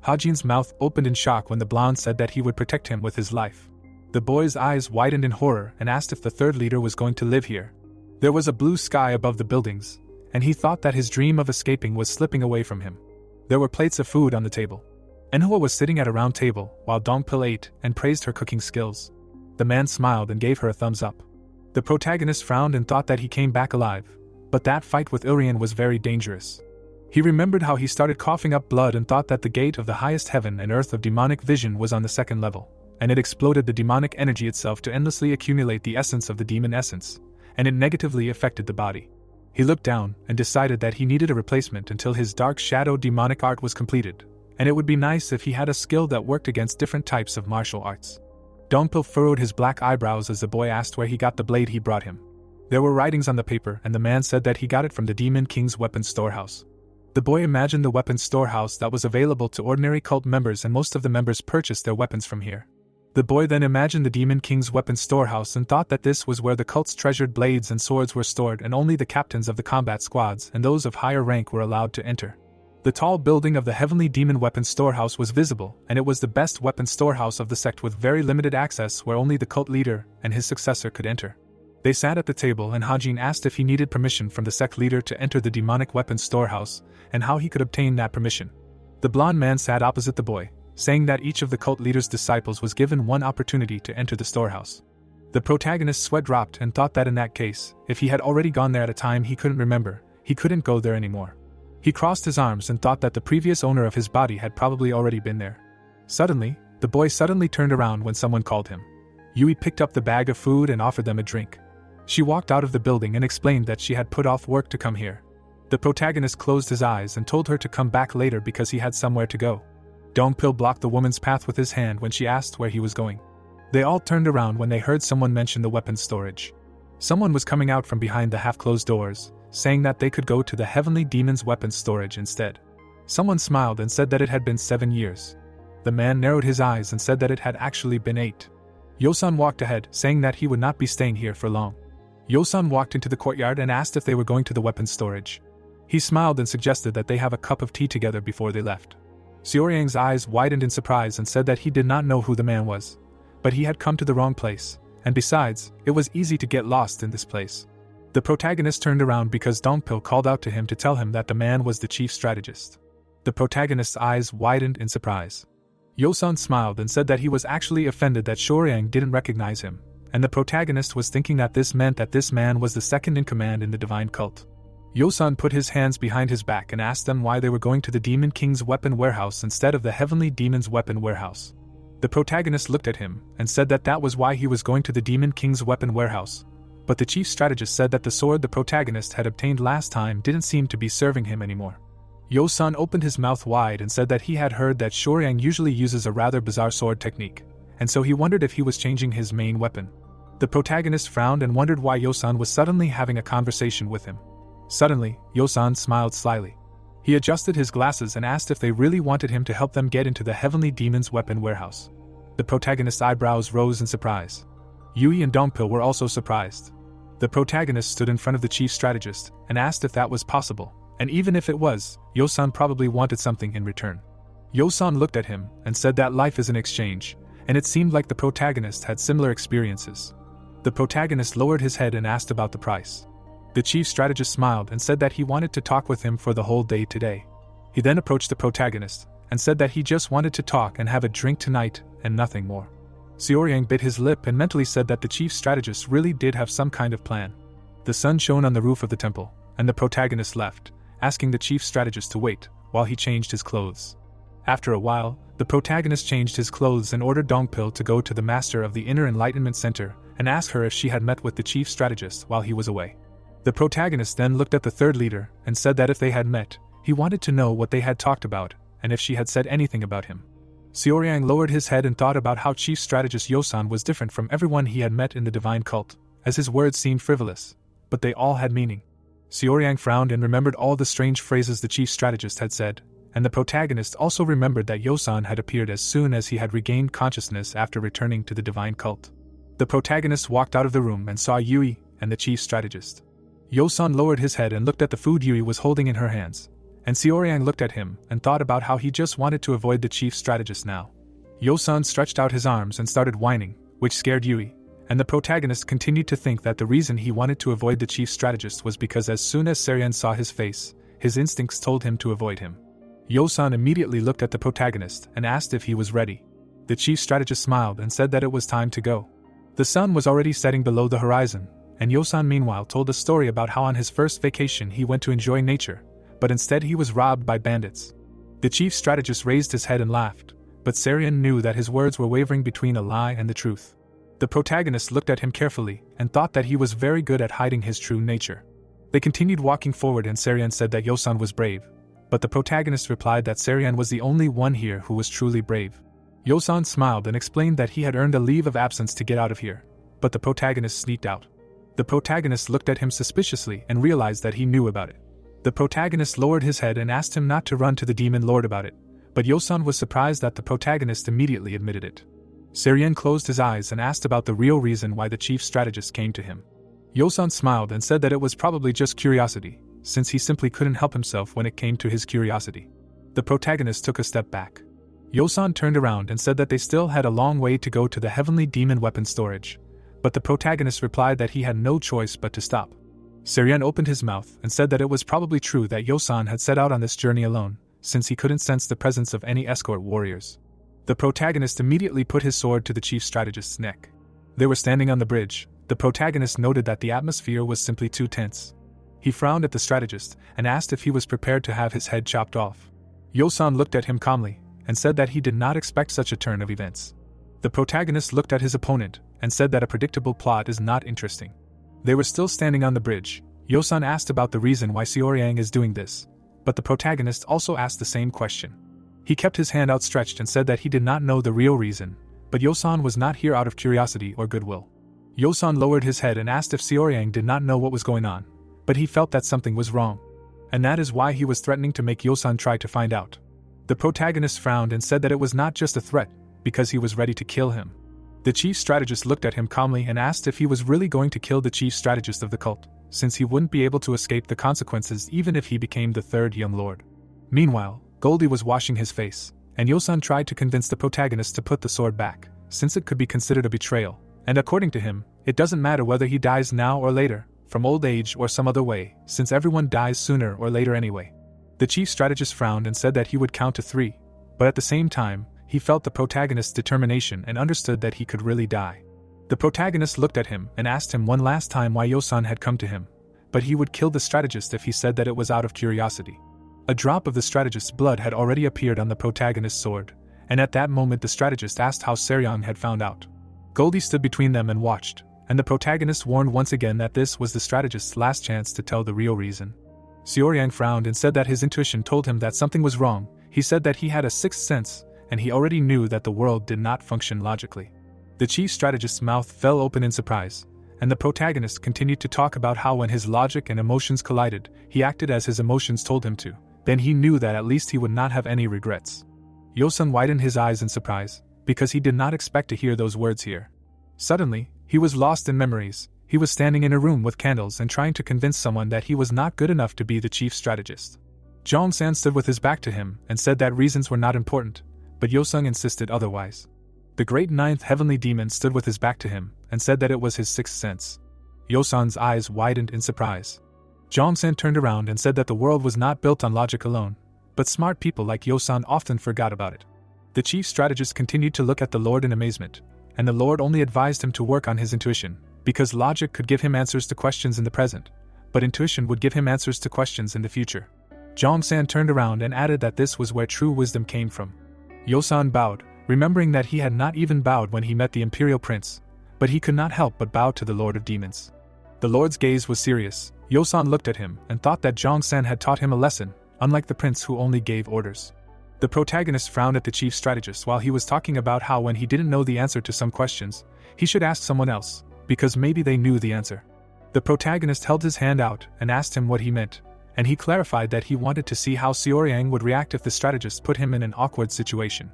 Hajin's mouth opened in shock when the blonde said that he would protect him with his life. The boy's eyes widened in horror and asked if the third leader was going to live here. There was a blue sky above the buildings, and he thought that his dream of escaping was slipping away from him. There were plates of food on the table. Manhwa was sitting at a round table while Dongpil ate and praised her cooking skills. The man smiled and gave her a thumbs up. The protagonist frowned and thought that he came back alive, but that fight with Urian was very dangerous. He remembered how he started coughing up blood and thought that the gate of the highest heaven and earth of demonic vision was on the second level, and it exploded the demonic energy itself to endlessly accumulate the essence of the demon essence, and it negatively affected the body. He looked down and decided that he needed a replacement until his dark shadow demonic art was completed, and it would be nice if he had a skill that worked against different types of martial arts. Dongpil furrowed his black eyebrows as the boy asked where he got the blade he brought him. There were writings on the paper, and the man said that he got it from the Demon King's weapons storehouse. The boy imagined the weapons storehouse that was available to ordinary cult members, and most of the members purchased their weapons from here. The boy then imagined the Demon King's weapons storehouse and thought that this was where the cult's treasured blades and swords were stored, and only the captains of the combat squads and those of higher rank were allowed to enter. The tall building of the Heavenly Demon Weapons Storehouse was visible, and it was the best weapons storehouse of the sect with very limited access where only the cult leader and his successor could enter. They sat at the table and Hajin asked if he needed permission from the sect leader to enter the demonic weapons storehouse, and how he could obtain that permission. The blonde man sat opposite the boy, saying that each of the cult leader's disciples was given one opportunity to enter the storehouse. The protagonist's sweat dropped and thought that in that case, if he had already gone there at a time he couldn't remember, he couldn't go there anymore. He crossed his arms and thought that the previous owner of his body had probably already been there. Suddenly, the boy suddenly turned around when someone called him. Yui picked up the bag of food and offered them a drink. She walked out of the building and explained that she had put off work to come here. The protagonist closed his eyes and told her to come back later because he had somewhere to go. Dongpil blocked the woman's path with his hand when she asked where he was going. They all turned around when they heard someone mention the weapons storage. Someone was coming out from behind the half-closed doors, saying that they could go to the Heavenly Demon's weapons storage instead. Someone smiled and said that it had been 7 years. The man narrowed his eyes and said that it had actually been 8. Yosan walked ahead, saying that he would not be staying here for long. Yosan walked into the courtyard and asked if they were going to the weapons storage. He smiled and suggested that they have a cup of tea together before they left. Xiaoyang's eyes widened in surprise and said that he did not know who the man was, but he had come to the wrong place, and besides, it was easy to get lost in this place. The protagonist turned around because Dongpil called out to him to tell him that the man was the chief strategist. The protagonist's eyes widened in surprise. Yosan smiled and said that he was actually offended that Xiaoyang didn't recognize him, and the protagonist was thinking that this meant that this man was the second in command in the divine cult. Yosan put his hands behind his back and asked them why they were going to the Demon King's weapon warehouse instead of the Heavenly Demon's weapon warehouse. The protagonist looked at him and said that that was why he was going to the Demon King's weapon warehouse, but the chief strategist said that the sword the protagonist had obtained last time didn't seem to be serving him anymore. Yosan opened his mouth wide and said that he had heard that Xiaoyang usually uses a rather bizarre sword technique, and so he wondered if he was changing his main weapon. The protagonist frowned and wondered why Yosan was suddenly having a conversation with him. Suddenly, Yosan smiled slyly. He adjusted his glasses and asked if they really wanted him to help them get into the Heavenly Demon's weapon warehouse. The protagonist's eyebrows rose in surprise. Yui and Dongpil were also surprised. The protagonist stood in front of the chief strategist and asked if that was possible, and even if it was, Yosan probably wanted something in return. Yosan looked at him and said that life is an exchange, and it seemed like the protagonist had similar experiences. The protagonist lowered his head and asked about the price. The chief strategist smiled and said that he wanted to talk with him for the whole day today. He then approached the protagonist and said that he just wanted to talk and have a drink tonight and nothing more. Xiaoyang bit his lip and mentally said that the chief strategist really did have some kind of plan. The sun shone on the roof of the temple, and the protagonist left, asking the chief strategist to wait while he changed his clothes. After a while, the protagonist changed his clothes and ordered Dongpil to go to the master of the Inner Enlightenment Center and ask her if she had met with the chief strategist while he was away. The protagonist then looked at the third leader and said that if they had met, he wanted to know what they had talked about and if she had said anything about him. Xiaoyang lowered his head and thought about how chief strategist Yosan was different from everyone he had met in the divine cult, as his words seemed frivolous, but they all had meaning. Xiaoyang frowned and remembered all the strange phrases the chief strategist had said, and the protagonist also remembered that Yosan had appeared as soon as he had regained consciousness after returning to the divine cult. The protagonist walked out of the room and saw Yui and the chief strategist. Yosan lowered his head and looked at the food Yui was holding in her hands, and Xiaoyang looked at him and thought about how he just wanted to avoid the chief strategist now. Yosan stretched out his arms and started whining, which scared Yui, and the protagonist continued to think that the reason he wanted to avoid the chief strategist was because as soon as Serian saw his face, his instincts told him to avoid him. Yosan immediately looked at the protagonist and asked if he was ready. The chief strategist smiled and said that it was time to go. The sun was already setting below the horizon, and Yosan meanwhile told a story about how on his first vacation he went to enjoy nature, but instead he was robbed by bandits. The chief strategist raised his head and laughed, but Serian knew that his words were wavering between a lie and the truth. The protagonist looked at him carefully and thought that he was very good at hiding his true nature. They continued walking forward and Serian said that Yosan was brave, but the protagonist replied that Serian was the only one here who was truly brave. Yosan smiled and explained that he had earned a leave of absence to get out of here, but the protagonist sneaked out. The protagonist looked at him suspiciously and realized that he knew about it. The protagonist lowered his head and asked him not to run to the demon lord about it, but Yosan was surprised that the protagonist immediately admitted it. Serian closed his eyes and asked about the real reason why the chief strategist came to him. Yosan smiled and said that it was probably just curiosity, since he simply couldn't help himself when it came to his curiosity. The protagonist took a step back. Yosan turned around and said that they still had a long way to go to the heavenly demon weapon storage, but the protagonist replied that he had no choice but to stop. Serian opened his mouth and said that it was probably true that Yosan had set out on this journey alone, since he couldn't sense the presence of any escort warriors. The protagonist immediately put his sword to the chief strategist's neck. They were standing on the bridge. The protagonist noted that the atmosphere was simply too tense. He frowned at the strategist and asked if he was prepared to have his head chopped off. Yosan looked at him calmly and said that he did not expect such a turn of events. The protagonist looked at his opponent and said that a predictable plot is not interesting. They were still standing on the bridge. Yosan asked about the reason why Xiaoyang is doing this, but the protagonist also asked the same question. He kept his hand outstretched and said that he did not know the real reason, but Yosan was not here out of curiosity or goodwill. Yosan lowered his head and asked if Xiaoyang did not know what was going on, but he felt that something was wrong, and that is why he was threatening to make Yosan try to find out. The protagonist frowned and said that it was not just a threat, because he was ready to kill him. The chief strategist looked at him calmly and asked if he was really going to kill the chief strategist of the cult, since he wouldn't be able to escape the consequences even if he became the third young lord. Meanwhile, Goldie was washing his face, and Yosan tried to convince the protagonist to put the sword back, since it could be considered a betrayal, and according to him, it doesn't matter whether he dies now or later, from old age or some other way, since everyone dies sooner or later anyway. The chief strategist frowned and said that he would count to 3, but at the same time, he felt the protagonist's determination and understood that he could really die. The protagonist looked at him and asked him one last time why Yosan had come to him, but he would kill the strategist if he said that it was out of curiosity. A drop of the strategist's blood had already appeared on the protagonist's sword, and at that moment the strategist asked how Seryong had found out. Goldie stood between them and watched, and the protagonist warned once again that this was the strategist's last chance to tell the real reason. Xiaoyang frowned and said that his intuition told him that something was wrong. He said that he had a sixth sense, and he already knew that the world did not function logically. The chief strategist's mouth fell open in surprise, and the protagonist continued to talk about how when his logic and emotions collided, he acted as his emotions told him to. Then he knew that at least he would not have any regrets. Yosan widened his eyes in surprise, because he did not expect to hear those words here. Suddenly, he was lost in memories. He was standing in a room with candles and trying to convince someone that he was not good enough to be the chief strategist. Zhong-san stood with his back to him and said that reasons were not important, but Yosung insisted otherwise. The great ninth heavenly demon stood with his back to him and said that it was his sixth sense. Yosun's eyes widened in surprise. Zhong-san turned around and said that the world was not built on logic alone, but smart people like Yosun often forgot about it. The chief strategist continued to look at the Lord in amazement, and the Lord only advised him to work on his intuition, because logic could give him answers to questions in the present, but intuition would give him answers to questions in the future. Zhong-san turned around and added that this was where true wisdom came from. Yosun bowed, remembering that he had not even bowed when he met the Imperial Prince, but he could not help but bow to the Lord of Demons. The Lord's gaze was serious. Yosun looked at him and thought that Zhong-san had taught him a lesson, unlike the prince who only gave orders. The protagonist frowned at the chief strategist while he was talking about how when he didn't know the answer to some questions, he should ask someone else, because maybe they knew the answer. The protagonist held his hand out and asked him what he meant, and he clarified that he wanted to see how Xiaoyang would react if the strategist put him in an awkward situation.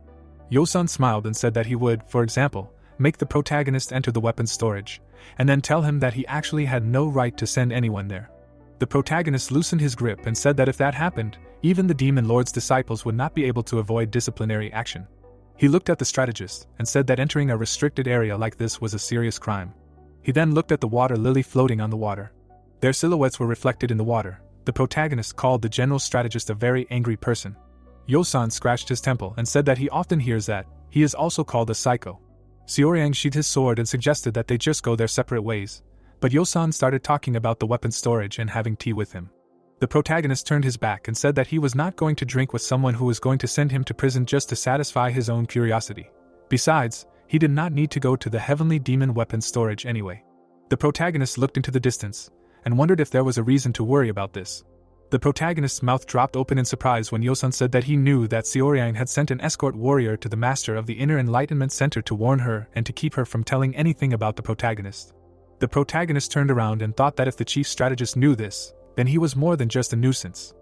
Yosun smiled and said that he would, for example, make the protagonist enter the weapons storage, and then tell him that he actually had no right to send anyone there. The protagonist loosened his grip and said that if that happened, even the Demon Lord's disciples would not be able to avoid disciplinary action. He looked at the strategist and said that entering a restricted area like this was a serious crime. He then looked at the water lily floating on the water. Their silhouettes were reflected in the water. The protagonist called the general strategist a very angry person. Yosun scratched his temple and said that he often hears that he is also called a psycho. Xiaoyang sheathed his sword and suggested that they just go their separate ways, but Yosun started talking about the weapon storage and having tea with him. The protagonist turned his back and said that he was not going to drink with someone who was going to send him to prison just to satisfy his own curiosity. Besides, he did not need to go to the heavenly demon weapon storage anyway. The protagonist looked into the distance and wondered if there was a reason to worry about this. The protagonist's mouth dropped open in surprise when Yosun said that he knew that Xiaoyang had sent an escort warrior to the master of the Inner Enlightenment Center to warn her and to keep her from telling anything about the protagonist. The protagonist turned around and thought that if the chief strategist knew this, then he was more than just a nuisance.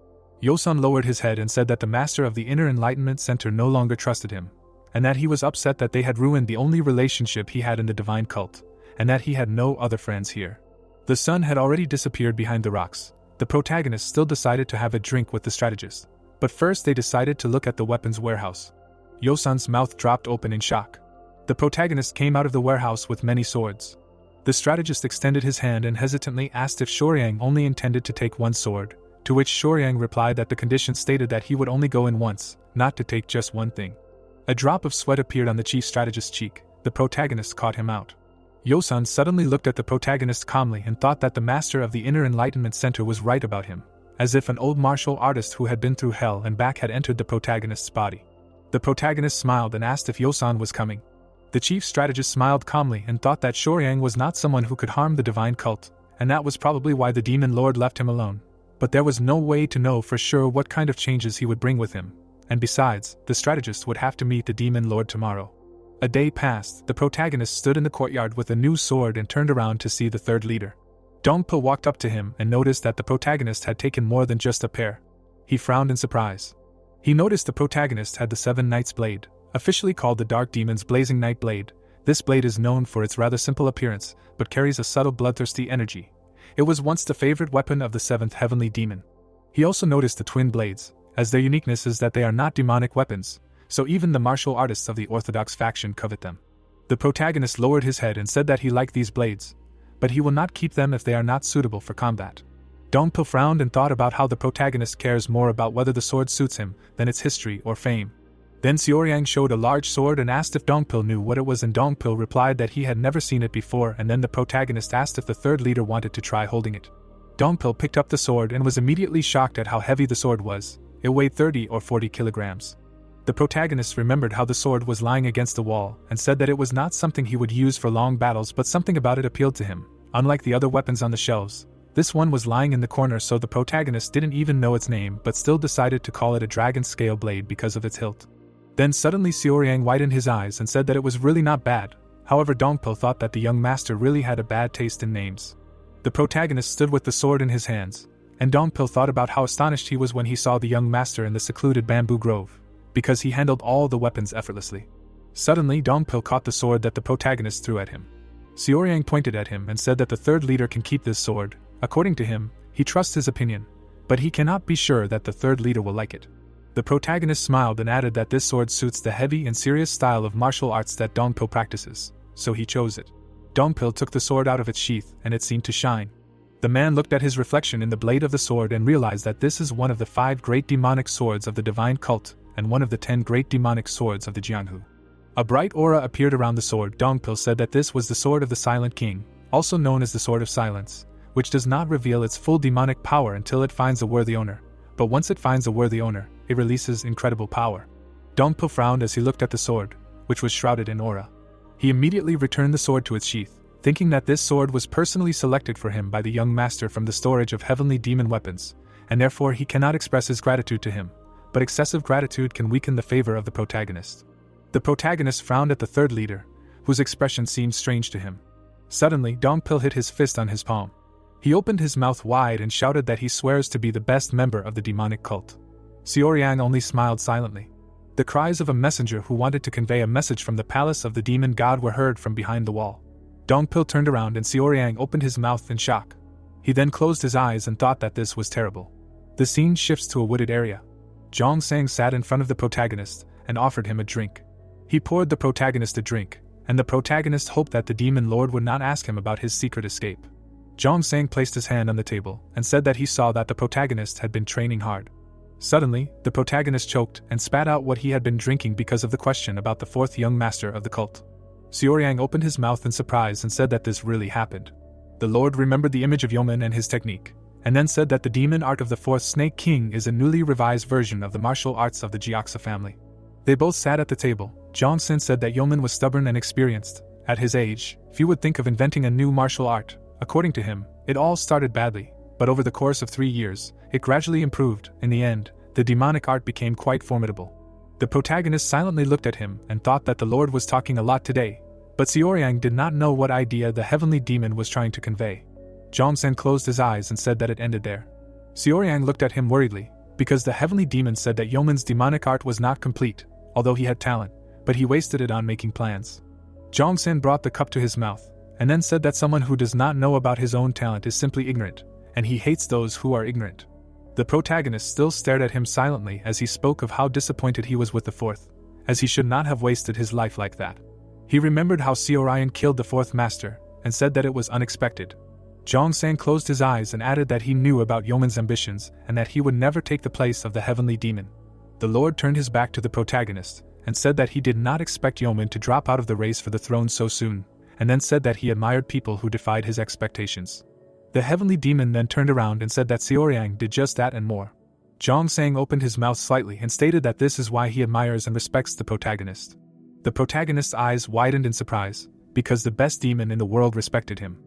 Yosun lowered his head and said that the master of the Inner Enlightenment Center no longer trusted him, and that he was upset that they had ruined the only relationship he had in the divine cult, and that he had no other friends here. The sun had already disappeared behind the rocks. The protagonist still decided to have a drink with the strategist, but first they decided to look at the weapons warehouse. Yosun's mouth dropped open in shock. The protagonist came out of the warehouse with many swords. The strategist extended his hand and hesitantly asked if Xiaoyang only intended to take one sword, to which Xiaoyang replied that the condition stated that he would only go in once, not to take just one thing. A drop of sweat appeared on the chief strategist's cheek. The protagonist caught him out. Yosun suddenly looked at the protagonist calmly and thought that the master of the Inner Enlightenment Center was right about him, as if an old martial artist who had been through hell and back had entered the protagonist's body. The protagonist smiled and asked if Yosun was coming. The chief strategist smiled calmly and thought that Xiaoyang was not someone who could harm the divine cult, and that was probably why the demon lord left him alone. But there was no way to know for sure what kind of changes he would bring with him, and besides, the strategist would have to meet the demon lord tomorrow. A day passed. The protagonist stood in the courtyard with a new sword and turned around to see the third leader. Dongpo walked up to him and noticed that the protagonist had taken more than just a pair. He frowned in surprise. He noticed the protagonist had the Seven Knights blade, officially called the Dark Demon's Blazing Night Blade. This blade is known for its rather simple appearance, but carries a subtle bloodthirsty energy. It was once the favorite weapon of the seventh heavenly demon. He also noticed the twin blades, as their uniqueness is that they are not demonic weapons, so even the martial artists of the orthodox faction covet them. The protagonist lowered his head and said that he liked these blades, but he will not keep them if they are not suitable for combat. Dongpo frowned and thought about how the protagonist cares more about whether the sword suits him than its history or fame. Then Xiaoyang showed a large sword and asked if Dongpo knew what it was, and Dongpo replied that he had never seen it before, and then the protagonist asked if the third leader wanted to try holding it. Dongpo picked up the sword and was immediately shocked at how heavy the sword was. It weighed 30 or 40 kilograms. The protagonist remembered how the sword was lying against the wall and said that it was not something he would use for long battles, but something about it appealed to him. Unlike the other weapons on the shelves, this one was lying in the corner, so the protagonist didn't even know its name but still decided to call it a dragon scale blade because of its hilt. Then suddenly Xiaoyang widened his eyes and said that it was really not bad. However, Dongpo thought that the young master really had a bad taste in names. The protagonist stood with the sword in his hands, and Dongpo thought about how astonished he was when he saw the young master in the secluded bamboo grove, because he handled all the weapons effortlessly. Suddenly, Dongpo caught the sword that the protagonist threw at him. Xiaoyang pointed at him and said that the third leader can keep this sword. According to him, he trusts his opinion, but he cannot be sure that the third leader will like it. The protagonist smiled and added that this sword suits the heavy and serious style of martial arts that Dongpil practices, so he chose it. Dongpil took the sword out of its sheath and it seemed to shine. The man looked at his reflection in the blade of the sword and realized that this is one of the 5 great demonic swords of the divine cult and one of the 10 great demonic swords of the Jianhu. A bright aura appeared around the sword. Dongpil said that this was the sword of the Silent King, also known as the Sword of Silence, which does not reveal its full demonic power until it finds a worthy owner, but once it finds a worthy owner, it releases incredible power. Dongpil frowned as he looked at the sword, which was shrouded in aura. He immediately returned the sword to its sheath, thinking that this sword was personally selected for him by the young master from the storage of heavenly demon weapons, and therefore he cannot express his gratitude to him, but excessive gratitude can weaken the favor of the protagonist. The protagonist frowned at the third leader, whose expression seemed strange to him. Suddenly, Dongpil hit his fist on his palm. He opened his mouth wide and shouted that he swears to be the best member of the demonic cult. Xiaoryang only smiled silently. The cries of a messenger who wanted to convey a message from the palace of the demon god were heard from behind the wall. Dongpil turned around and Xiaoryang opened his mouth in shock. He then closed his eyes and thought that this was terrible. The scene shifts to a wooded area. Zhongsang sat in front of the protagonist and offered him a drink. He poured the protagonist a drink, and the protagonist hoped that the demon lord would not ask him about his secret escape. Zhongsang placed his hand on the table and said that he saw that the protagonist had been training hard. Suddenly, the protagonist choked and spat out what he had been drinking because of the question about the 4th young master of the cult. Xiaoryang opened his mouth in surprise and said that this really happened. The lord remembered the image of Yeoman and his technique, and then said that the demon art of the 4th Snake King is a newly revised version of the martial arts of the Jiaxa family. They both sat at the table. Zhongsin said that Yeoman was stubborn and experienced. At his age, few would think of inventing a new martial art. According to him, it all started badly, but over the course of 3 years, it gradually improved. In the end, the demonic art became quite formidable. The protagonist silently looked at him and thought that the lord was talking a lot today, but Xiaoryang did not know what idea the heavenly demon was trying to convey. Zhongsen closed his eyes and said that it ended there. Xiaoryang looked at him worriedly, because the heavenly demon said that Yeoman's demonic art was not complete, although he had talent, but he wasted it on making plans. Zhongsen brought the cup to his mouth, and then said that someone who does not know about his own talent is simply ignorant, and he hates those who are ignorant. The protagonist still stared at him silently as he spoke of how disappointed he was with the 4th, as he should not have wasted his life like that. He remembered how Xiaoryang killed the 4th master, and said that it was unexpected. Zhongsang closed his eyes and added that he knew about Yeoman's ambitions and that he would never take the place of the heavenly demon. The lord turned his back to the protagonist, and said that he did not expect Yeoman to drop out of the race for the throne so soon, and then said that he admired people who defied his expectations. The heavenly demon then turned around and said that Xiaoryang did just that and more. Zhongsang opened his mouth slightly and stated that this is why he admires and respects the protagonist. The protagonist's eyes widened in surprise, because the best demon in the world respected him.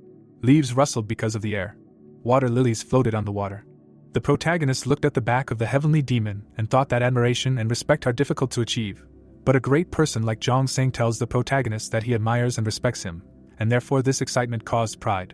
Leaves rustled because of the air. Water lilies floated on the water. The protagonist looked at the back of the heavenly demon and thought that admiration and respect are difficult to achieve, but a great person like Zhongsang tells the protagonist that he admires and respects him, and therefore this excitement caused pride.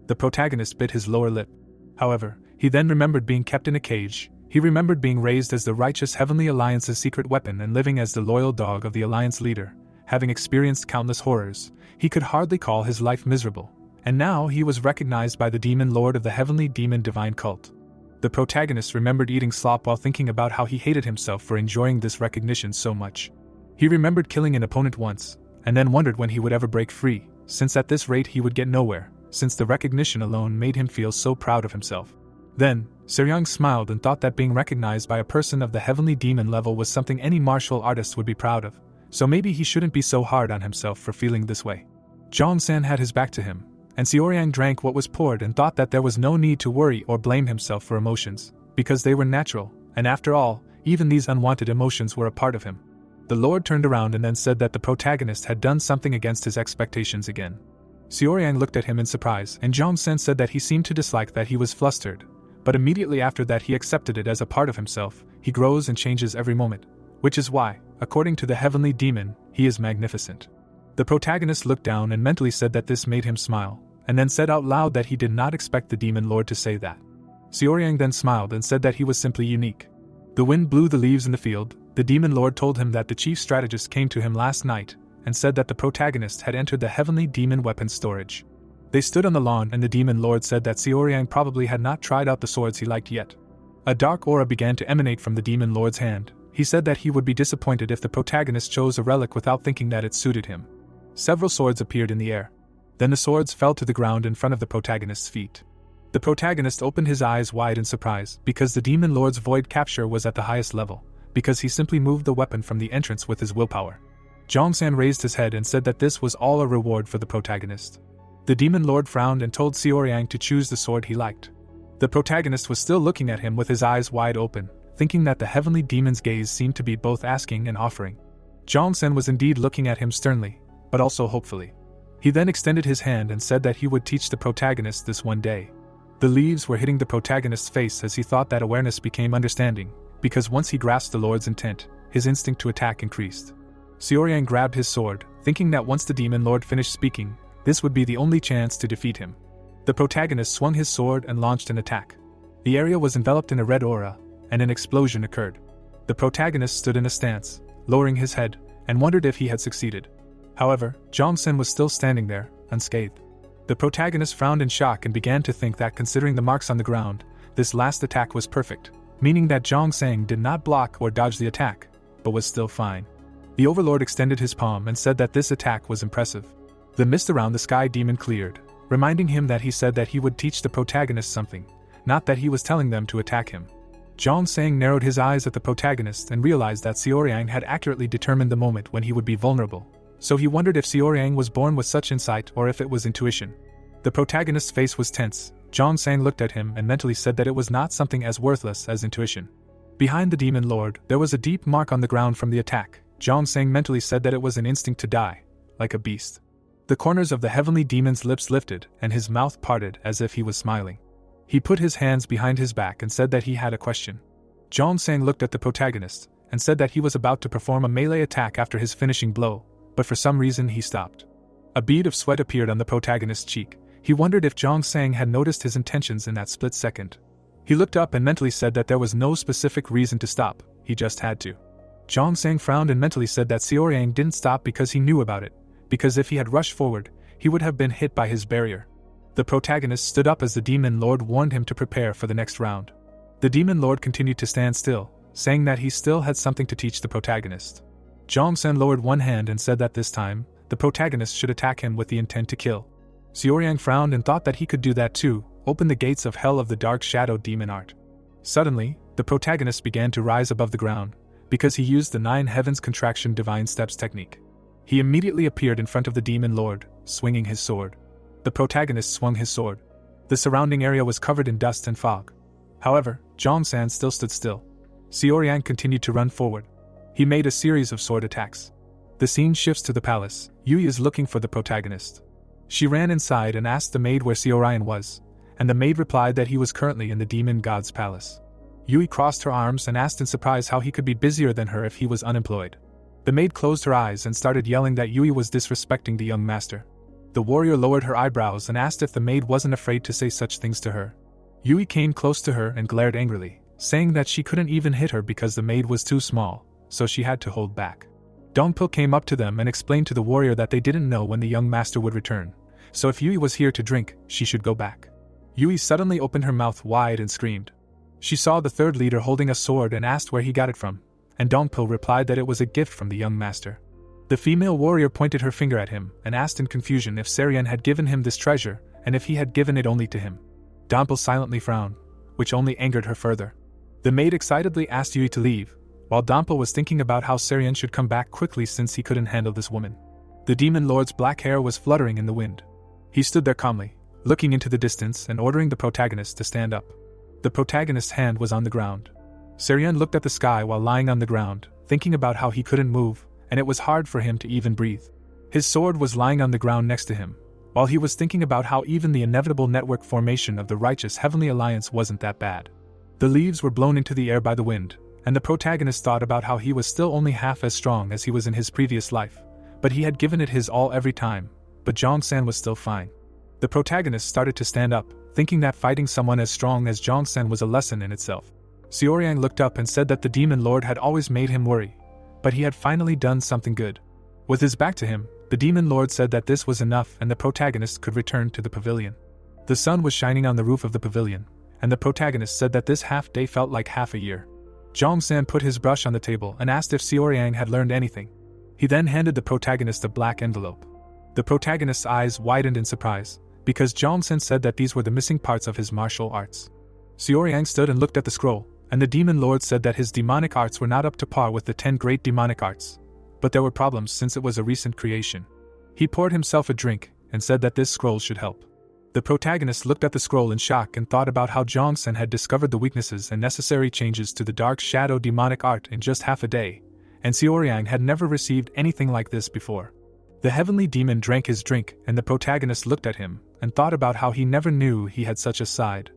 The protagonist bit his lower lip. However, he then remembered being kept in a cage. He remembered being raised as the righteous Heavenly Alliance's secret weapon and living as the loyal dog of the Alliance leader. Having experienced countless horrors, he could hardly call his life miserable, and now he was recognized by the demon lord of the heavenly demon divine cult. The protagonist remembered eating slop while thinking about how he hated himself for enjoying this recognition so much. He remembered killing an opponent once, and then wondered when he would ever break free, since at this rate he would get nowhere, since the recognition alone made him feel so proud of himself. Then, Seryang smiled and thought that being recognized by a person of the heavenly demon level was something any martial artist would be proud of, so maybe he shouldn't be so hard on himself for feeling this way. Zhongsan had his back to him, and Xiaoryang drank what was poured and thought that there was no need to worry or blame himself for emotions, because they were natural, and after all, even these unwanted emotions were a part of him. The lord turned around and then said that the protagonist had done something against his expectations again. Xiaoryang looked at him in surprise, and Zhongsen said that he seemed to dislike that he was flustered, but immediately after that he accepted it as a part of himself. He grows and changes every moment, which is why, according to the heavenly demon, he is magnificent. The protagonist looked down and mentally said that this made him smile, and then said out loud that he did not expect the demon lord to say that. Xiaoryang then smiled and said that he was simply unique. The wind blew the leaves in the field. The demon lord told him that the chief strategist came to him last night and said that the protagonist had entered the heavenly demon weapons storage. They stood on the lawn and the demon lord said that Xiaoryang probably had not tried out the swords he liked yet. A dark aura began to emanate from the demon lord's hand. He said that he would be disappointed if the protagonist chose a relic without thinking that it suited him. Several swords appeared in the air. Then the swords fell to the ground in front of the protagonist's feet. The protagonist opened his eyes wide in surprise because the demon lord's void capture was at the highest level, because he simply moved the weapon from the entrance with his willpower. Jong-san raised his head and said that this was all a reward for the protagonist. The demon lord frowned and told Seoryang to choose the sword he liked. The protagonist was still looking at him with his eyes wide open, thinking that the heavenly demon's gaze seemed to be both asking and offering. Jong-san was indeed looking at him sternly, but also hopefully. He then extended his hand and said that he would teach the protagonist this one day. The leaves were hitting the protagonist's face as he thought that awareness became understanding, because once he grasped the lord's intent, his instinct to attack increased. Seoryang grabbed his sword, thinking that once the demon lord finished speaking, this would be the only chance to defeat him. The protagonist swung his sword and launched an attack. The area was enveloped in a red aura, and an explosion occurred. The protagonist stood in a stance, lowering his head, and wondered if he had succeeded. However, Jong-sen was still standing there, unscathed. The protagonist frowned in shock and began to think that considering the marks on the ground, this last attack was perfect, meaning that Jong-sang did not block or dodge the attack, but was still fine. The overlord extended his palm and said that this attack was impressive. The mist around the sky demon cleared, reminding him that he said that he would teach the protagonist something, not that he was telling them to attack him. Jong-sang narrowed his eyes at the protagonist and realized that Seoryang had accurately determined the moment when he would be vulnerable, so he wondered if Seoryang was born with such insight or if it was intuition. The protagonist's face was tense. Jong-sang looked at him and mentally said that it was not something as worthless as intuition. Behind the demon lord, there was a deep mark on the ground from the attack. Jong-sang mentally said that it was an instinct to die, like a beast. The corners of the heavenly demon's lips lifted and his mouth parted as if he was smiling. He put his hands behind his back and said that he had a question. Jong-sang looked at the protagonist and said that he was about to perform a melee attack after his finishing blow, but for some reason he stopped. A bead of sweat appeared on the protagonist's cheek. He wondered if Jong-sang had noticed his intentions in that split second. He looked up and mentally said that there was no specific reason to stop, he just had to. Jong-sang frowned and mentally said that Seoryang didn't stop because he knew about it, because if he had rushed forward, he would have been hit by his barrier. The protagonist stood up as the demon lord warned him to prepare for the next round. The demon lord continued to stand still, saying that he still had something to teach the protagonist. Jong-sen lowered one hand and said that this time, the protagonist should attack him with the intent to kill. Seoryang frowned and thought that he could do that too, open the gates of hell of the dark shadow demon art. Suddenly, the protagonist began to rise above the ground, because he used the 9 heavens contraction divine steps technique. He immediately appeared in front of the demon lord, swinging his sword. The protagonist swung his sword. The surrounding area was covered in dust and fog. However, Jong-san still stood still. Seoryang continued to run forward. He made a series of sword attacks. The scene shifts to the palace. Yui is looking for the protagonist. She ran inside and asked the maid where Seoryang was, and the maid replied that he was currently in the demon god's palace. Yui crossed her arms and asked in surprise how he could be busier than her if he was unemployed. The maid closed her eyes and started yelling that Yui was disrespecting the young master. The warrior lowered her eyebrows and asked if the maid wasn't afraid to say such things to her. Yui came close to her and glared angrily, saying that she couldn't even hit her because the maid was too small, so she had to hold back. Dongpil came up to them and explained to the warrior that they didn't know when the young master would return, so if Yui was here to drink, she should go back. Yui suddenly opened her mouth wide and screamed. She saw the third leader holding a sword and asked where he got it from, and Dongpil replied that it was a gift from the young master. The female warrior pointed her finger at him and asked in confusion if Serian had given him this treasure and if he had given it only to him. Dongpil silently frowned, which only angered her further. The maid excitedly asked Yui to leave, while Dongpil was thinking about how Serian should come back quickly since he couldn't handle this woman. The demon lord's black hair was fluttering in the wind. He stood there calmly, looking into the distance and ordering the protagonist to stand up. The protagonist's hand was on the ground. Serian looked at the sky while lying on the ground, thinking about how he couldn't move, and it was hard for him to even breathe. His sword was lying on the ground next to him, while he was thinking about how even the inevitable network formation of the righteous heavenly alliance wasn't that bad. The leaves were blown into the air by the wind, and the protagonist thought about how he was still only half as strong as he was in his previous life, but he had given it his all every time, but Jong-san was still fine. The protagonist started to stand up, thinking that fighting someone as strong as Jong-san was a lesson in itself. Seoryang looked up and said that the demon lord had always made him worry, but he had finally done something good. With his back to him, the demon lord said that this was enough and the protagonist could return to the pavilion. The sun was shining on the roof of the pavilion, and the protagonist said that this half-day felt like half a year. Zhong-san put his brush on the table and asked if Xiaoyang had learned anything. He then handed the protagonist a black envelope. The protagonist's eyes widened in surprise, because Zhong-san said that these were the missing parts of his martial arts. Xiaoyang stood and looked at the scroll, and the demon lord said that his demonic arts were not up to par with the 10 great demonic arts. But there were problems since it was a recent creation. He poured himself a drink, and said that this scroll should help. The protagonist looked at the scroll in shock and thought about how Zhong-san had discovered the weaknesses and necessary changes to the dark shadow demonic art in just half a day, and Xiaoyang had never received anything like this before. The heavenly demon drank his drink, and the protagonist looked at him, and thought about how he never knew he had such a side.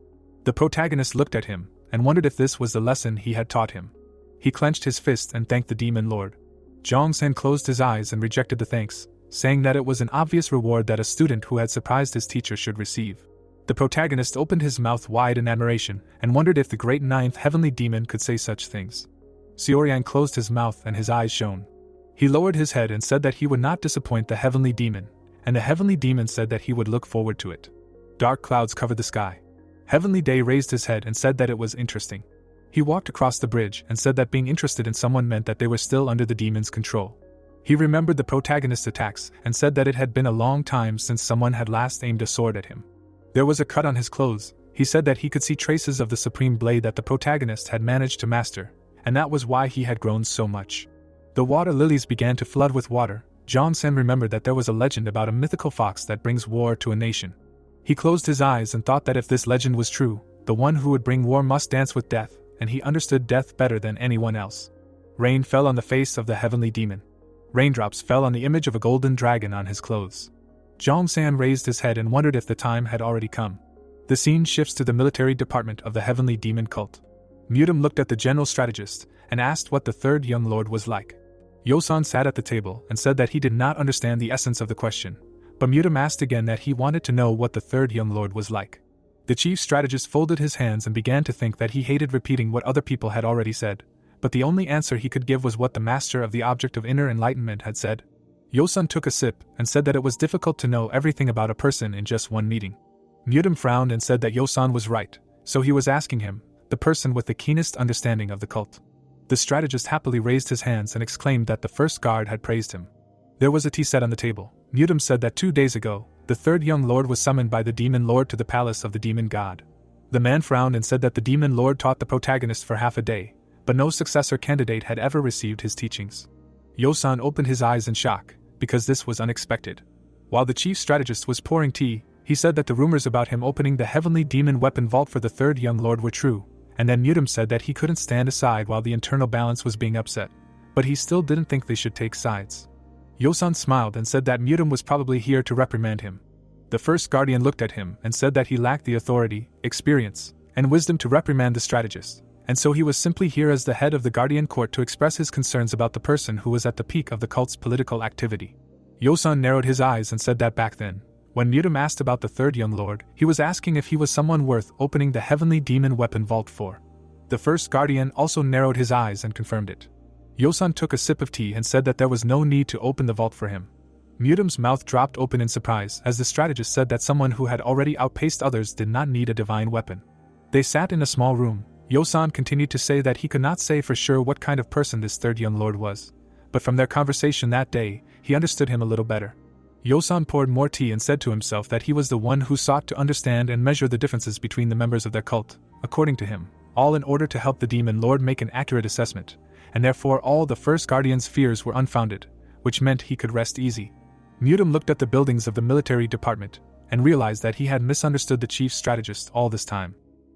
The protagonist looked at him, and wondered if this was the lesson he had taught him. He clenched his fist and thanked the demon lord. Zhong-san closed his eyes and rejected the thanks, saying that it was an obvious reward that a student who had surprised his teacher should receive. The protagonist opened his mouth wide in admiration, and wondered if the great ninth heavenly demon could say such things. Xiaoyang closed his mouth and his eyes shone. He lowered his head and said that he would not disappoint the heavenly demon, and the heavenly demon said that he would look forward to it. Dark clouds covered the sky. Heavenly Day raised his head and said that it was interesting. He walked across the bridge and said that being interested in someone meant that they were still under the demon's control. He remembered the protagonist's attacks and said that it had been a long time since someone had last aimed a sword at him. There was a cut on his clothes. He said that he could see traces of the supreme blade that the protagonist had managed to master, and that was why he had grown so much. The water lilies began to flood with water. Zhong-san remembered that there was a legend about a mythical fox that brings war to a nation. He closed his eyes and thought that if this legend was true, the one who would bring war must dance with death, and he understood death better than anyone else. Rain fell on the face of the heavenly demon. Raindrops fell on the image of a golden dragon on his clothes. Zhong-san raised his head and wondered if the time had already come. The scene shifts to the military department of the heavenly demon cult. Mutum looked at the general strategist and asked what the third young lord was like. Yosan sat at the table and said that he did not understand the essence of the question, but Mutum asked again that he wanted to know what the third young lord was like. The chief strategist folded his hands and began to think that he hated repeating what other people had already said, but the only answer he could give was what the master of the object of inner enlightenment had said. Yosan took a sip and said that it was difficult to know everything about a person in just one meeting. Mutum frowned and said that Yosan was right, so he was asking him, the person with the keenest understanding of the cult. The strategist happily raised his hands and exclaimed that the first guard had praised him. There was a tea set on the table. Mutum said that 2 days ago, the third young lord was summoned by the demon lord to the palace of the demon god. The man frowned and said that the demon lord taught the protagonist for half a day, but no successor candidate had ever received his teachings. Yosan opened his eyes in shock, because this was unexpected. While the chief strategist was pouring tea, he said that the rumors about him opening the heavenly demon weapon vault for the third young lord were true, and then Mutum said that he couldn't stand aside while the internal balance was being upset, but he still didn't think they should take sides. Yosan smiled and said that Mutum was probably here to reprimand him. The first guardian looked at him and said that he lacked the authority, experience, and wisdom to reprimand the strategist, and so he was simply here as the head of the guardian court to express his concerns about the person who was at the peak of the cult's political activity. Yosan narrowed his eyes and said that back then, when Mutum asked about the third young lord, he was asking if he was someone worth opening the heavenly demon weapon vault for. The first guardian also narrowed his eyes and confirmed it. Yosan took a sip of tea and said that there was no need to open the vault for him. Mutum's mouth dropped open in surprise as the strategist said that someone who had already outpaced others did not need a divine weapon. They sat in a small room. Yosan continued to say that he could not say for sure what kind of person this third young lord was, but from their conversation that day, he understood him a little better. Yosan poured more tea and said to himself that he was the one who sought to understand and measure the differences between the members of their cult, according to him, all in order to help the demon lord make an accurate assessment, and therefore all the first guardian's fears were unfounded, which meant he could rest easy. Mutum looked at the buildings of the military department, and realized that he had misunderstood the chief strategist all this time.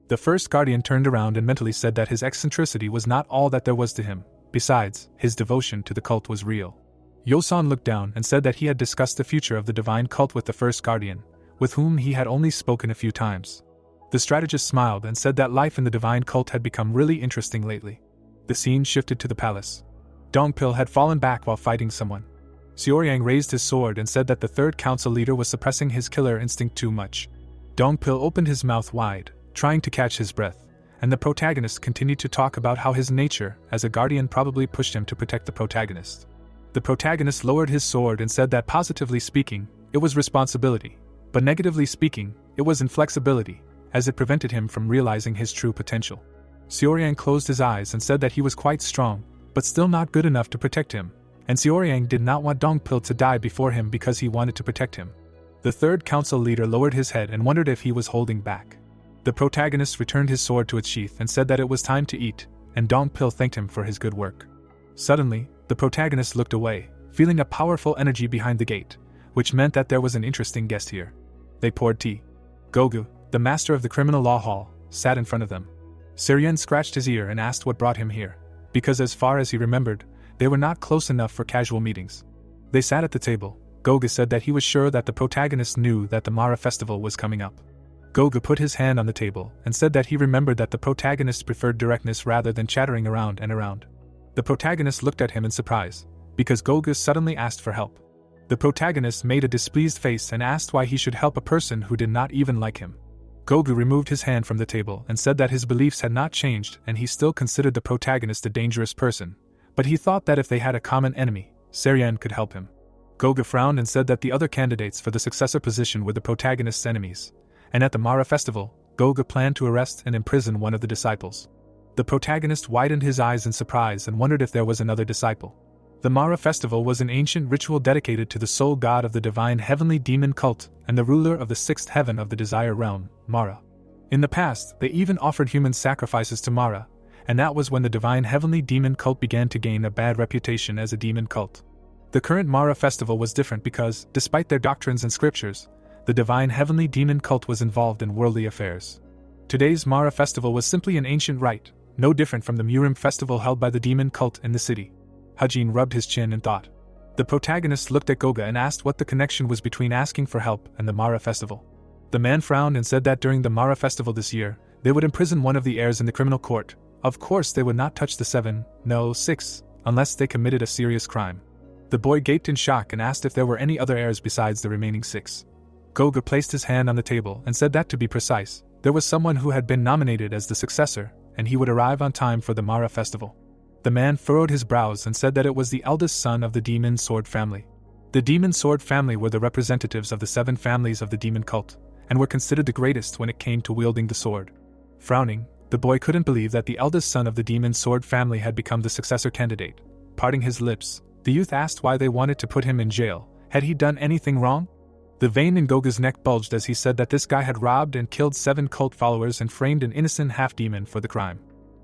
The first guardian turned around and mentally said that his eccentricity was not all that there was to him. Besides, his devotion to the cult was real. Yosan looked down and said that he had discussed the future of the divine cult with the first guardian, with whom he had only spoken a few times. The strategist smiled and said that life in the divine cult had become really interesting lately. The scene shifted to the palace. Dongpil had fallen back while fighting someone. Xiaoyang raised his sword and said that the third council leader was suppressing his killer instinct too much. Dongpil opened his mouth wide, trying to catch his breath, and the protagonist continued to talk about how his nature as a guardian probably pushed him to protect the protagonist. The protagonist lowered his sword and said that positively speaking, it was responsibility, but negatively speaking, it was inflexibility, as it prevented him from realizing his true potential. Xiaoyang closed his eyes and said that he was quite strong, but still not good enough to protect him, and Xiaoyang did not want Dongpil to die before him because he wanted to protect him. The third council leader lowered his head and wondered if he was holding back. The protagonist returned his sword to its sheath and said that it was time to eat, and Dongpil thanked him for his good work. Suddenly, the protagonist looked away, feeling a powerful energy behind the gate, which meant that there was an interesting guest here. They poured tea. Gogu, the master of the criminal law hall, sat in front of them. Siryen scratched his ear and asked what brought him here, because as far as he remembered, they were not close enough for casual meetings. They sat at the table. Gogu said that he was sure that the protagonist knew that the Mara festival was coming up. Gogu put his hand on the table and said that he remembered that the protagonist preferred directness rather than chattering around and around. The protagonist looked at him in surprise, because Gogu suddenly asked for help. The protagonist made a displeased face and asked why he should help a person who did not even like him. Gogu removed his hand from the table and said that his beliefs had not changed and he still considered the protagonist a dangerous person, but he thought that if they had a common enemy, Siryen could help him. Gogu frowned and said that the other candidates for the successor position were the protagonist's enemies, and at the Mara festival, Gogu planned to arrest and imprison one of the disciples. The protagonist widened his eyes in surprise and wondered if there was another disciple. The Mara festival was an ancient ritual dedicated to the sole god of the divine heavenly demon cult and the ruler of the sixth heaven of the desire realm, Mara. In the past, they even offered human sacrifices to Mara, and that was when the divine heavenly demon cult began to gain a bad reputation as a demon cult. The current Mara festival was different because, despite their doctrines and scriptures, the divine heavenly demon cult was involved in worldly affairs. Today's Mara festival was simply an ancient rite, no different from the Murim festival held by the demon cult in the city. Hajin rubbed his chin and thought. The protagonist looked at Goga and asked what the connection was between asking for help and the Mara festival. The man frowned and said that during the Mara festival this year, they would imprison one of the heirs in the criminal court. Of course they would not touch the 6, unless they committed a serious crime. The boy gaped in shock and asked if there were any other heirs besides the remaining 6. Goga placed his hand on the table and said that to be precise, there was someone who had been nominated as the successor, and he would arrive on time for the Mara festival. The man furrowed his brows and said that it was the eldest son of the Demon Sword family. The Demon Sword family were the representatives of the 7 families of the demon cult, and were considered the greatest when it came to wielding the sword. Frowning, the boy couldn't believe that the eldest son of the Demon Sword family had become the successor candidate. Parting his lips, the youth asked why they wanted to put him in jail. Had he done anything wrong? The vein in Goga's neck bulged as he said that this guy had robbed and killed 7 cult followers and framed an innocent half-demon for the crime.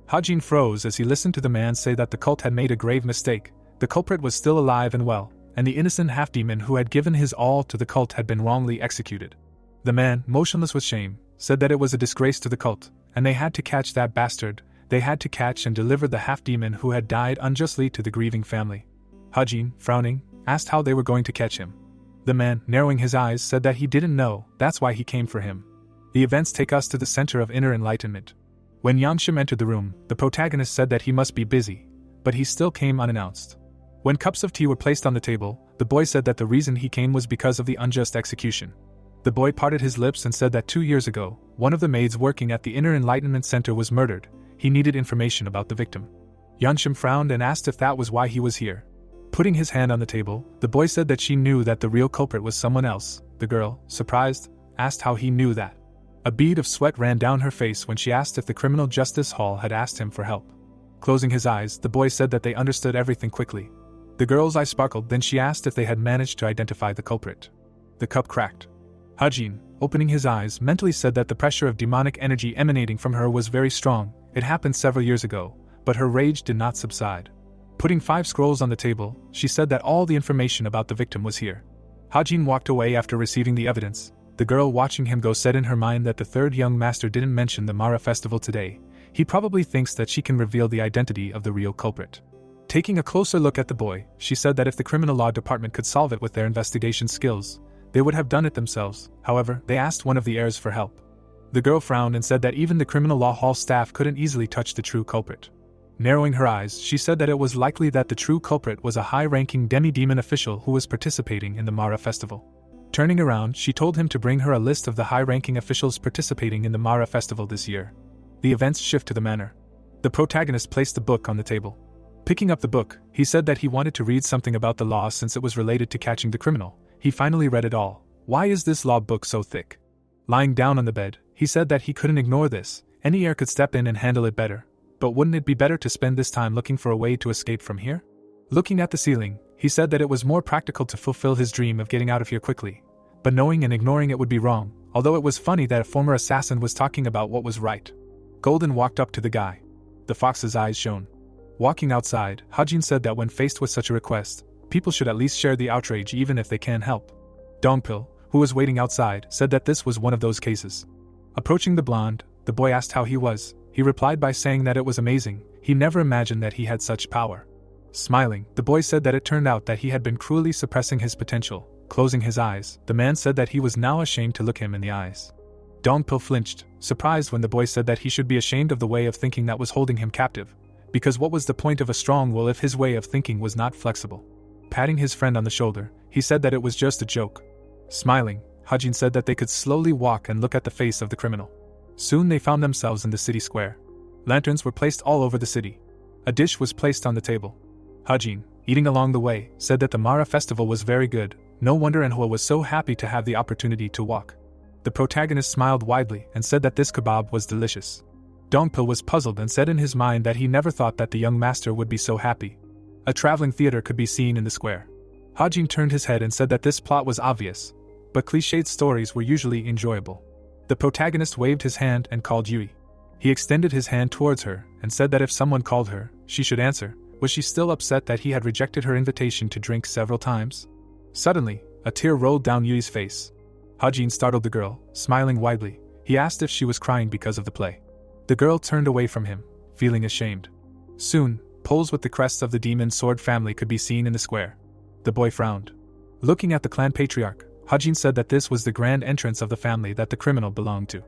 Hajin froze as he listened to the man say that the cult had made a grave mistake. The culprit was still alive and well, and the innocent half-demon who had given his all to the cult had been wrongly executed. The man, motionless with shame, said that it was a disgrace to the cult, and they had to catch that bastard. They had to catch and deliver the half-demon who had died unjustly to the grieving family. Hajin, frowning, asked how they were going to catch him. The man, narrowing his eyes, said that he didn't know, that's why he came for him. The events take us to the center of inner enlightenment. When Yanshim entered the room, the protagonist said that he must be busy, but he still came unannounced. When cups of tea were placed on the table, the boy said that the reason he came was because of the unjust execution. The boy parted his lips and said that 2 years ago, one of the maids working at the Inner Enlightenment Center was murdered. He needed information about the victim. Yanshim frowned and asked if that was why he was here. Putting his hand on the table, the boy said that she knew that the real culprit was someone else. The girl, surprised, asked how he knew that. A bead of sweat ran down her face when she asked if the Criminal Justice Hall had asked him for help. Closing his eyes, the boy said that they understood everything quickly. The girl's eyes sparkled, then she asked if they had managed to identify the culprit. The cup cracked. Hajin, opening his eyes, mentally said that the pressure of demonic energy emanating from her was very strong. It happened several years ago, but her rage did not subside. Putting 5 scrolls on the table, she said that all the information about the victim was here. Hajin walked away after receiving the evidence. The girl watching him go said in her mind that the third young master didn't mention the Mara festival today. He probably thinks that she can reveal the identity of the real culprit. Taking a closer look at the boy, she said that if the criminal law department could solve it with their investigation skills, they would have done it themselves. However, they asked one of the heirs for help. The girl frowned and said that even the criminal law hall staff couldn't easily touch the true culprit. Narrowing her eyes, she said that it was likely that the true culprit was a high-ranking demi-demon official who was participating in the Mara festival. Turning around, she told him to bring her a list of the high-ranking officials participating in the Mara festival this year. The events shift to the manor. The protagonist placed the book on the table. Picking up the book, he said that he wanted to read something about the law since it was related to catching the criminal. He finally read it all. Why is this law book so thick? Lying down on the bed, He said that he couldn't ignore this, any heir could step in and handle it better. But wouldn't it be better to spend this time looking for a way to escape from here? Looking at the ceiling, he said that it was more practical to fulfill his dream of getting out of here quickly. But knowing and ignoring it would be wrong, although it was funny that a former assassin was talking about what was right. Golden walked up to the guy. The fox's eyes shone. Walking outside, Hajin said that when faced with such a request, people should at least share the outrage even if they can't help. Dongpil, who was waiting outside, said that this was one of those cases. Approaching the blonde, the boy asked how he was. He replied by saying that it was amazing, he never imagined that he had such power. Smiling, the boy said that it turned out that he had been cruelly suppressing his potential. Closing his eyes, the man said that he was now ashamed to look him in the eyes. Dongpil flinched, surprised when the boy said that he should be ashamed of the way of thinking that was holding him captive. Because what was the point of a strong will if his way of thinking was not flexible? Patting his friend on the shoulder, he said that it was just a joke. Smiling, Hajin said that they could slowly walk and look at the face of the criminal. Soon they found themselves in the city square. Lanterns were placed all over the city. A dish was placed on the table. Hajin, eating along the way, said that the Mara festival was very good. No wonder Manhwa was so happy to have the opportunity to walk. The protagonist smiled widely and said that this kebab was delicious. Dongpil was puzzled and said in his mind that he never thought that the young master would be so happy. A traveling theater could be seen in the square. Hajin turned his head and said that this plot was obvious, but cliched stories were usually enjoyable. The protagonist waved his hand and called Yui. He extended his hand towards her and said that if someone called her, she should answer. Was she still upset that he had rejected her invitation to drink several times? Suddenly, a tear rolled down Yui's face. Hajin startled the girl, smiling widely. He asked if she was crying because of the play. The girl turned away from him, feeling ashamed. Soon, poles with the crests of the demon sword family could be seen in the square. The boy frowned. Looking at the clan patriarch, Hajin said that this was the grand entrance of the family that the criminal belonged to.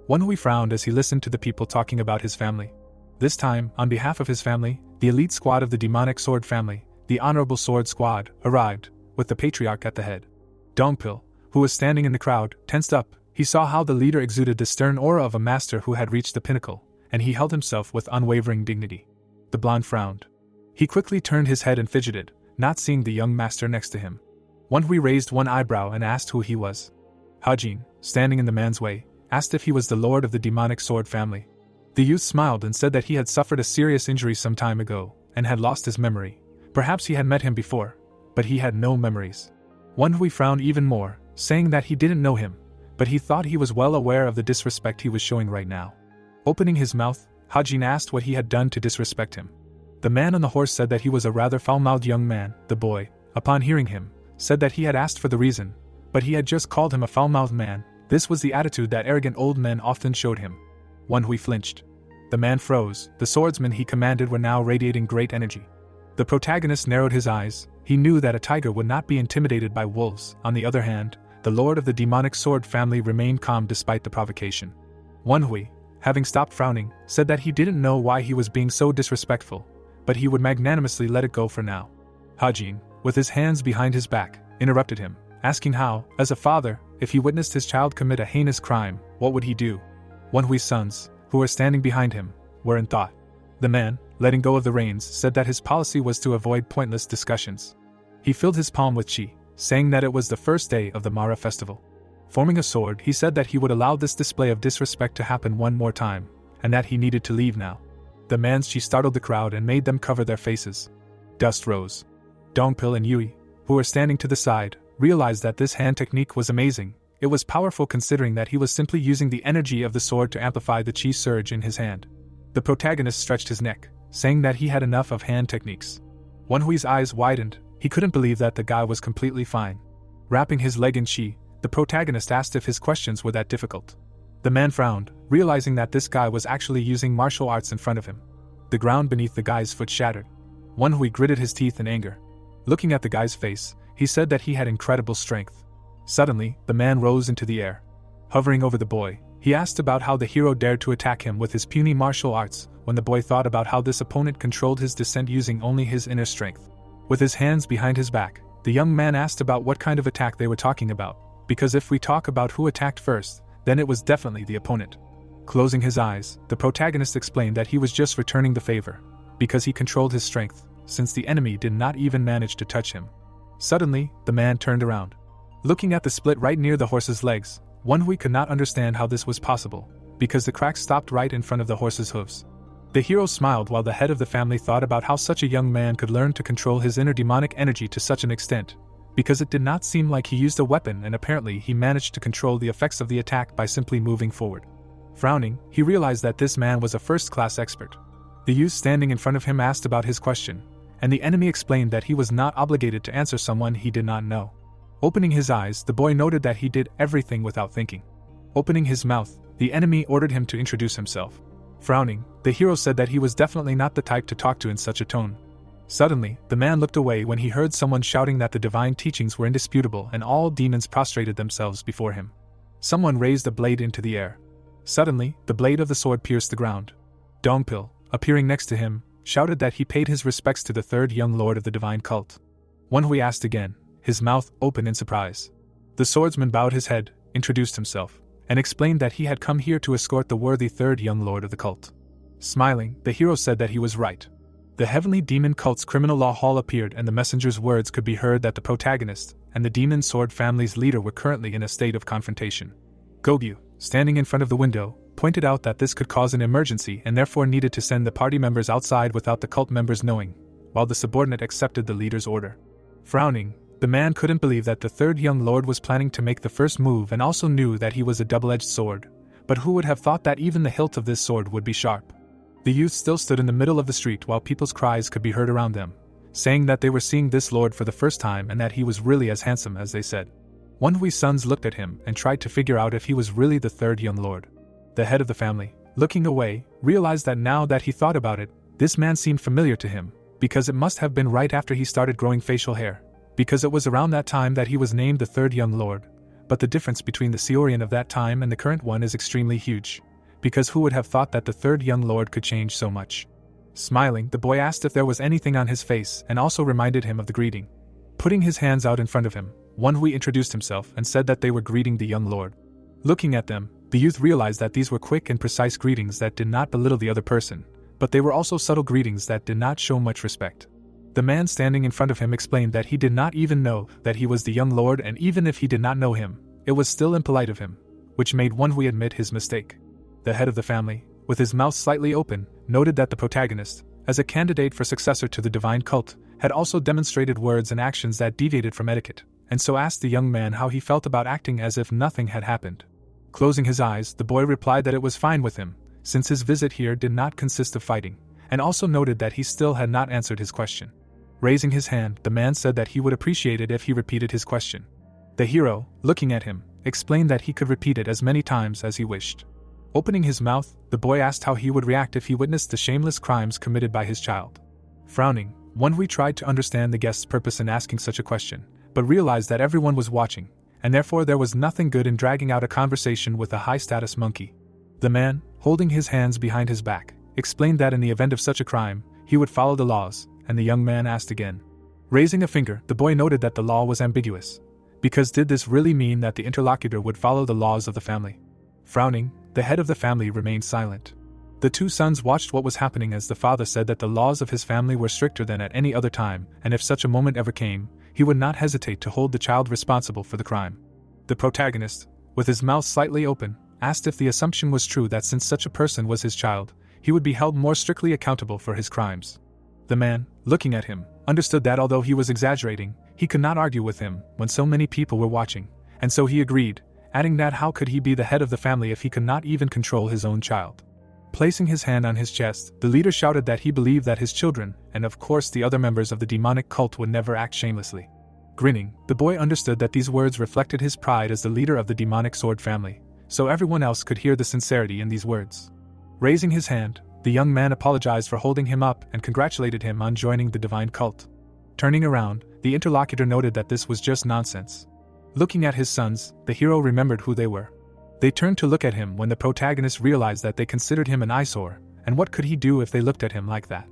Manhwa frowned as he listened to the people talking about his family. This time, on behalf of his family, the elite squad of the demonic sword family, the Honorable Sword Squad, arrived, with the patriarch at the head. Dongpil, who was standing in the crowd, tensed up. He saw how the leader exuded the stern aura of a master who had reached the pinnacle, and he held himself with unwavering dignity. The blonde frowned. He quickly turned his head and fidgeted, not seeing the young master next to him. Manhwa raised one eyebrow and asked who he was. Hajin, standing in the man's way, asked if he was the lord of the demonic sword family. The youth smiled and said that he had suffered a serious injury some time ago, and had lost his memory. Perhaps he had met him before, but he had no memories. Manhwa frowned even more, saying that he didn't know him, but he thought he was well aware of the disrespect he was showing right now. Opening his mouth, Hajin asked what he had done to disrespect him. The man on the horse said that he was a rather foul-mouthed young man. The boy, upon hearing him, said that he had asked for the reason, but he had just called him a foul-mouthed man. This was the attitude that arrogant old men often showed him. Manhwa flinched. The man froze. The swordsmen he commanded were now radiating great energy. The protagonist narrowed his eyes. He knew that a tiger would not be intimidated by wolves. On the other hand, the lord of the demonic sword family remained calm despite the provocation. Manhwa, having stopped frowning, said that he didn't know why he was being so disrespectful, but he would magnanimously let it go for now. Hajin, with his hands behind his back, interrupted him, asking how, as a father, if he witnessed his child commit a heinous crime, what would he do? Manhwa's sons, who were standing behind him, were in thought. The man, letting go of the reins, said that his policy was to avoid pointless discussions. He filled his palm with chi, saying that it was the first day of the Mara festival. Forming a sword, he said that he would allow this display of disrespect to happen one more time, and that he needed to leave now. The man's chi startled the crowd and made them cover their faces. Dust rose. Dongpil and Yui, who were standing to the side, realized that this hand technique was amazing. It was powerful considering that he was simply using the energy of the sword to amplify the chi surge in his hand. The protagonist stretched his neck, saying that he had enough of hand techniques. Manhwa's eyes widened. He couldn't believe that the guy was completely fine. Wrapping his leg in chi, the protagonist asked if his questions were that difficult. The man frowned, realizing that this guy was actually using martial arts in front of him. The ground beneath the guy's foot shattered. Manhwa gritted his teeth in anger. Looking at the guy's face, he said that he had incredible strength. Suddenly, the man rose into the air. Hovering over the boy, he asked about how the hero dared to attack him with his puny martial arts, when the boy thought about how this opponent controlled his descent using only his inner strength. With his hands behind his back, the young man asked about what kind of attack they were talking about, because if we talk about who attacked first, then it was definitely the opponent. Closing his eyes, the protagonist explained that he was just returning the favor, because he controlled his strength, since the enemy did not even manage to touch him. Suddenly, the man turned around. Looking at the split right near the horse's legs, Manhwa could not understand how this was possible, because the cracks stopped right in front of the horse's hooves. The hero smiled while the head of the family thought about how such a young man could learn to control his inner demonic energy to such an extent, because it did not seem like he used a weapon and apparently he managed to control the effects of the attack by simply moving forward. Frowning, he realized that this man was a first-class expert. The youth standing in front of him asked about his question, and the enemy explained that he was not obligated to answer someone he did not know. Opening his eyes, the boy noted that he did everything without thinking. Opening his mouth, the enemy ordered him to introduce himself. Frowning, the hero said that he was definitely not the type to talk to in such a tone. Suddenly, the man looked away when he heard someone shouting that the divine teachings were indisputable and all demons prostrated themselves before him. Someone raised a blade into the air. Suddenly, the blade of the sword pierced the ground. Dongpil, appearing next to him, shouted that he paid his respects to the third young lord of the divine cult. Manhwa asked again, his mouth open in surprise. The swordsman bowed his head, introduced himself, and explained that he had come here to escort the worthy third young lord of the cult. Smiling, the hero said that he was right. The heavenly demon cult's criminal law hall appeared and the messenger's words could be heard that the protagonist and the demon sword family's leader were currently in a state of confrontation. Gogyu, standing in front of the window, pointed out that this could cause an emergency and therefore needed to send the party members outside without the cult members knowing, while the subordinate accepted the leader's order. Frowning, the man couldn't believe that the third young lord was planning to make the first move and also knew that he was a double-edged sword, but who would have thought that even the hilt of this sword would be sharp? The youth still stood in the middle of the street while people's cries could be heard around them, saying that they were seeing this lord for the first time and that he was really as handsome as they said. Manhwa's sons looked at him and tried to figure out if he was really the third young lord. The head of the family, looking away, realized that now that he thought about it, this man seemed familiar to him, because it must have been right after he started growing facial hair, because it was around that time that he was named the third young lord, but the difference between the Seorian of that time and the current one is extremely huge, because who would have thought that the third young lord could change so much? Smiling, the boy asked if there was anything on his face and also reminded him of the greeting. Putting his hands out in front of him, Manhwa introduced himself and said that they were greeting the young lord. Looking at them, the youth realized that these were quick and precise greetings that did not belittle the other person, but they were also subtle greetings that did not show much respect. The man standing in front of him explained that he did not even know that he was the young lord, and even if he did not know him, it was still impolite of him, which made Manhwa admit his mistake. The head of the family, with his mouth slightly open, noted that the protagonist, as a candidate for successor to the divine cult, had also demonstrated words and actions that deviated from etiquette, and so asked the young man how he felt about acting as if nothing had happened. Closing his eyes, the boy replied that it was fine with him, since his visit here did not consist of fighting, and also noted that he still had not answered his question. Raising his hand, the man said that he would appreciate it if he repeated his question. The hero, looking at him, explained that he could repeat it as many times as he wished. Opening his mouth, the boy asked how he would react if he witnessed the shameless crimes committed by his child. Frowning, Manhwa tried to understand the guest's purpose in asking such a question, but realized that everyone was watching, and therefore there was nothing good in dragging out a conversation with a high-status monkey. The man, holding his hands behind his back, explained that in the event of such a crime, he would follow the laws, and the young man asked again. Raising a finger, the boy noted that the law was ambiguous, because did this really mean that the interlocutor would follow the laws of the family? Frowning, the head of the family remained silent. The two sons watched what was happening as the father said that the laws of his family were stricter than at any other time, and if such a moment ever came, he would not hesitate to hold the child responsible for the crime. The protagonist, with his mouth slightly open, asked if the assumption was true that since such a person was his child, he would be held more strictly accountable for his crimes. The man, looking at him, understood that although he was exaggerating, he could not argue with him when so many people were watching, and so he agreed, adding that how could he be the head of the family if he could not even control his own child. Placing his hand on his chest, the leader shouted that he believed that his children, and of course the other members of the demonic cult, would never act shamelessly. Grinning, the boy understood that these words reflected his pride as the leader of the demonic sword family, so everyone else could hear the sincerity in these words. Raising his hand, the young man apologized for holding him up and congratulated him on joining the divine cult. Turning around, the interlocutor noted that this was just nonsense. Looking at his sons, the hero remembered who they were. They turned to look at him when the protagonist realized that they considered him an eyesore, and what could he do if they looked at him like that?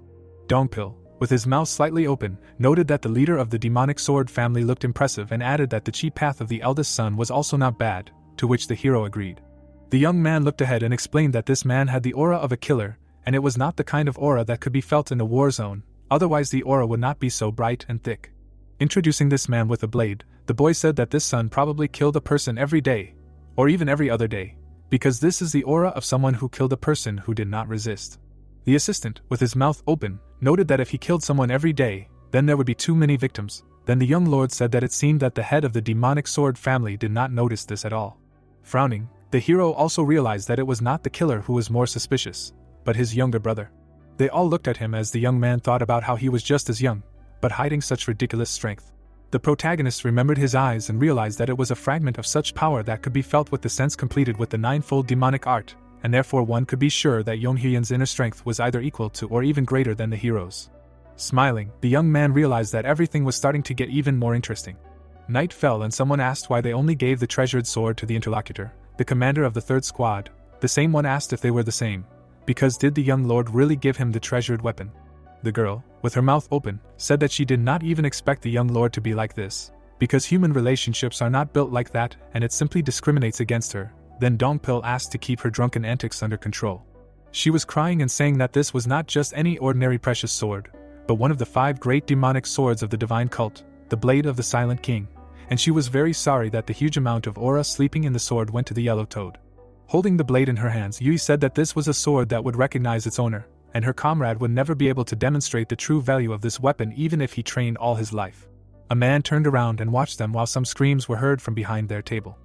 Dongpil, with his mouth slightly open, noted that the leader of the demonic sword family looked impressive and added that the chi path of the eldest son was also not bad, to which the hero agreed. The young man looked ahead and explained that this man had the aura of a killer, and it was not the kind of aura that could be felt in a war zone, otherwise the aura would not be so bright and thick. Introducing this man with a blade, the boy said that this son probably killed a person every day, or even every other day, because this is the aura of someone who killed a person who did not resist. The assistant, with his mouth open, noted that if he killed someone every day, then there would be too many victims. Then the young lord said that it seemed that the head of the demonic sword family did not notice this at all. Frowning, the hero also realized that it was not the killer who was more suspicious, but his younger brother. They all looked at him as the young man thought about how he was just as young, but hiding such ridiculous strength. The protagonist remembered his eyes and realized that it was a fragment of such power that could be felt with the sense completed with the ninefold demonic art, and therefore one could be sure that Yonghyun's inner strength was either equal to or even greater than the hero's. Smiling, the young man realized that everything was starting to get even more interesting. Night fell and someone asked why they only gave the treasured sword to the interlocutor, the commander of the third squad. The same one asked if they were the same, because did the young lord really give him the treasured weapon? The girl, with her mouth open, said that she did not even expect the young lord to be like this, because human relationships are not built like that and it simply discriminates against her. Then Dongpil asked to keep her drunken antics under control. She was crying and saying that this was not just any ordinary precious sword, but one of the 5 great demonic swords of the divine cult, the blade of the Silent King, and she was very sorry that the huge amount of aura sleeping in the sword went to the yellow toad. Holding the blade in her hands, Yui said that this was a sword that would recognize its owner, and her comrade would never be able to demonstrate the true value of this weapon even if he trained all his life. A man turned around and watched them while some screams were heard from behind their table.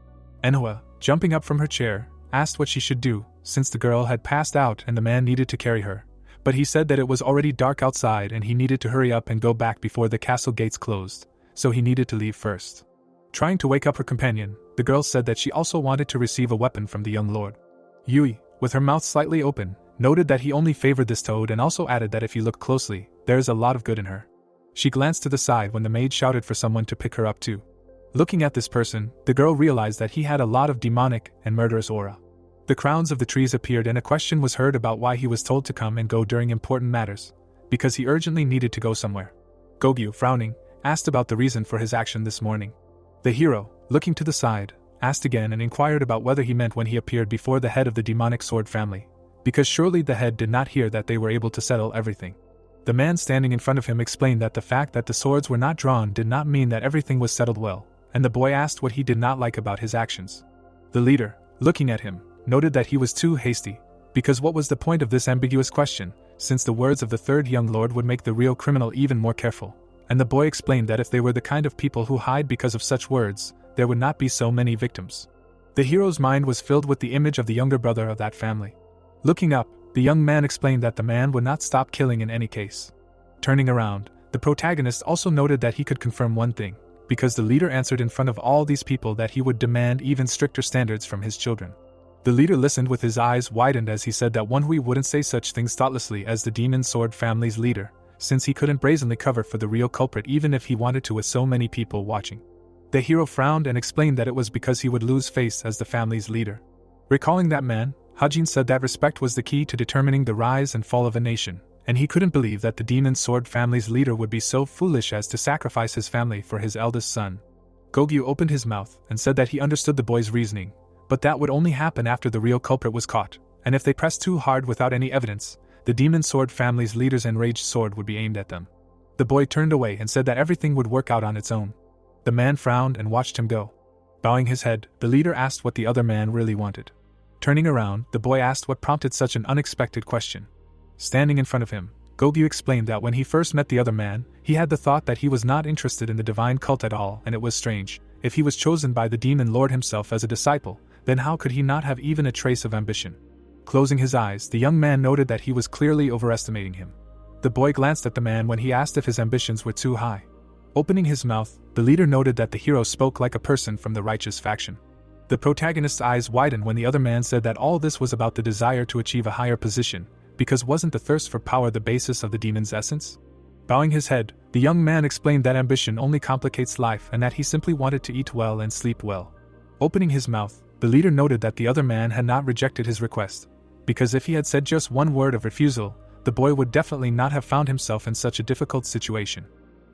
Manhwa, jumping up from her chair, asked what she should do, since the girl had passed out and the man needed to carry her. But he said that it was already dark outside and he needed to hurry up and go back before the castle gates closed, so he needed to leave first. Trying to wake up her companion, the girl said that she also wanted to receive a weapon from the young lord. Yui, with her mouth slightly open, noted that he only favored this toad and also added that if you look closely, there is a lot of good in her. She glanced to the side when the maid shouted for someone to pick her up too. Looking at this person, the girl realized that he had a lot of demonic and murderous aura. The crowns of the trees appeared and a question was heard about why he was told to come and go during important matters, because he urgently needed to go somewhere. Gogyu, frowning, asked about the reason for his action this morning. The hero, looking to the side, asked again and inquired about whether he meant when he appeared before the head of the demonic sword family, because surely the head did not hear that they were able to settle everything. The man standing in front of him explained that the fact that the swords were not drawn did not mean that everything was settled well, and the boy asked what he did not like about his actions. The leader, looking at him, noted that he was too hasty, because what was the point of this ambiguous question, since the words of the third young lord would make the real criminal even more careful, and the boy explained that if they were the kind of people who hide because of such words, there would not be so many victims. The hero's mind was filled with the image of the younger brother of that family. Looking up, the young man explained that the man would not stop killing in any case. Turning around, the protagonist also noted that he could confirm one thing, because the leader answered in front of all these people that he would demand even stricter standards from his children. The leader listened with his eyes widened as he said that one Hui wouldn't say such things thoughtlessly as the demon sword family's leader, since he couldn't brazenly cover for the real culprit even if he wanted to with so many people watching. The hero frowned and explained that it was because he would lose face as the family's leader. Recalling that man, Hajin said that respect was the key to determining the rise and fall of a nation, and he couldn't believe that the demon sword family's leader would be so foolish as to sacrifice his family for his eldest son. Gogyu opened his mouth and said that he understood the boy's reasoning, but that would only happen after the real culprit was caught, and if they pressed too hard without any evidence, the demon sword family's leader's enraged sword would be aimed at them. The boy turned away and said that everything would work out on its own. The man frowned and watched him go. Bowing his head, the leader asked what the other man really wanted. Turning around, the boy asked what prompted such an unexpected question. Standing in front of him, Gogyu explained that when he first met the other man, he had the thought that he was not interested in the divine cult at all, and it was strange. If he was chosen by the demon lord himself as a disciple, then how could he not have even a trace of ambition? Closing his eyes, the young man noted that he was clearly overestimating him. The boy glanced at the man when he asked if his ambitions were too high. Opening his mouth, the leader noted that the hero spoke like a person from the righteous faction. The protagonist's eyes widened when the other man said that all this was about the desire to achieve a higher position, because wasn't the thirst for power the basis of the demon's essence? Bowing his head, the young man explained that ambition only complicates life and that he simply wanted to eat well and sleep well. Opening his mouth, the leader noted that the other man had not rejected his request, because if he had said just one word of refusal, the boy would definitely not have found himself in such a difficult situation.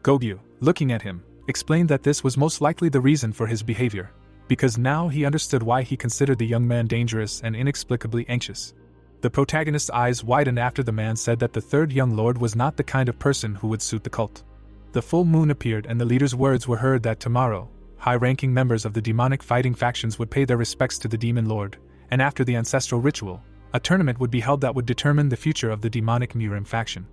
Gogyu, looking at him, explained that this was most likely the reason for his behavior, because now he understood why he considered the young man dangerous and inexplicably anxious. The protagonist's eyes widened after the man said that the third young lord was not the kind of person who would suit the cult. The full moon appeared and the leader's words were heard that tomorrow, high-ranking members of the demonic fighting factions would pay their respects to the demon lord, and after the ancestral ritual, a tournament would be held that would determine the future of the demonic mutant faction.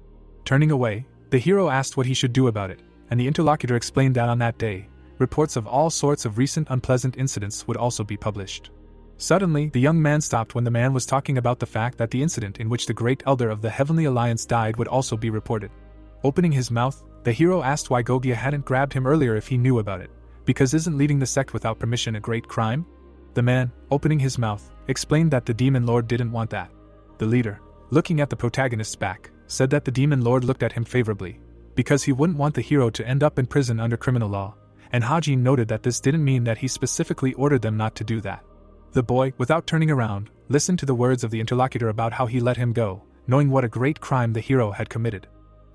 Turning away, the hero asked what he should do about it, and the interlocutor explained that on that day, reports of all sorts of recent unpleasant incidents would also be published. Suddenly, the young man stopped when the man was talking about the fact that the incident in which the great elder of the Heavenly Alliance died would also be reported. Opening his mouth, the hero asked why Gogia hadn't grabbed him earlier if he knew about it, because isn't leading the sect without permission a great crime? The man, opening his mouth, explained that the demon lord didn't want that. The leader, looking at the protagonist's back, said that the demon lord looked at him favorably, because he wouldn't want the hero to end up in prison under criminal law, and Hajin noted that this didn't mean that he specifically ordered them not to do that. The boy, without turning around, listened to the words of the interlocutor about how he let him go, knowing what a great crime the hero had committed.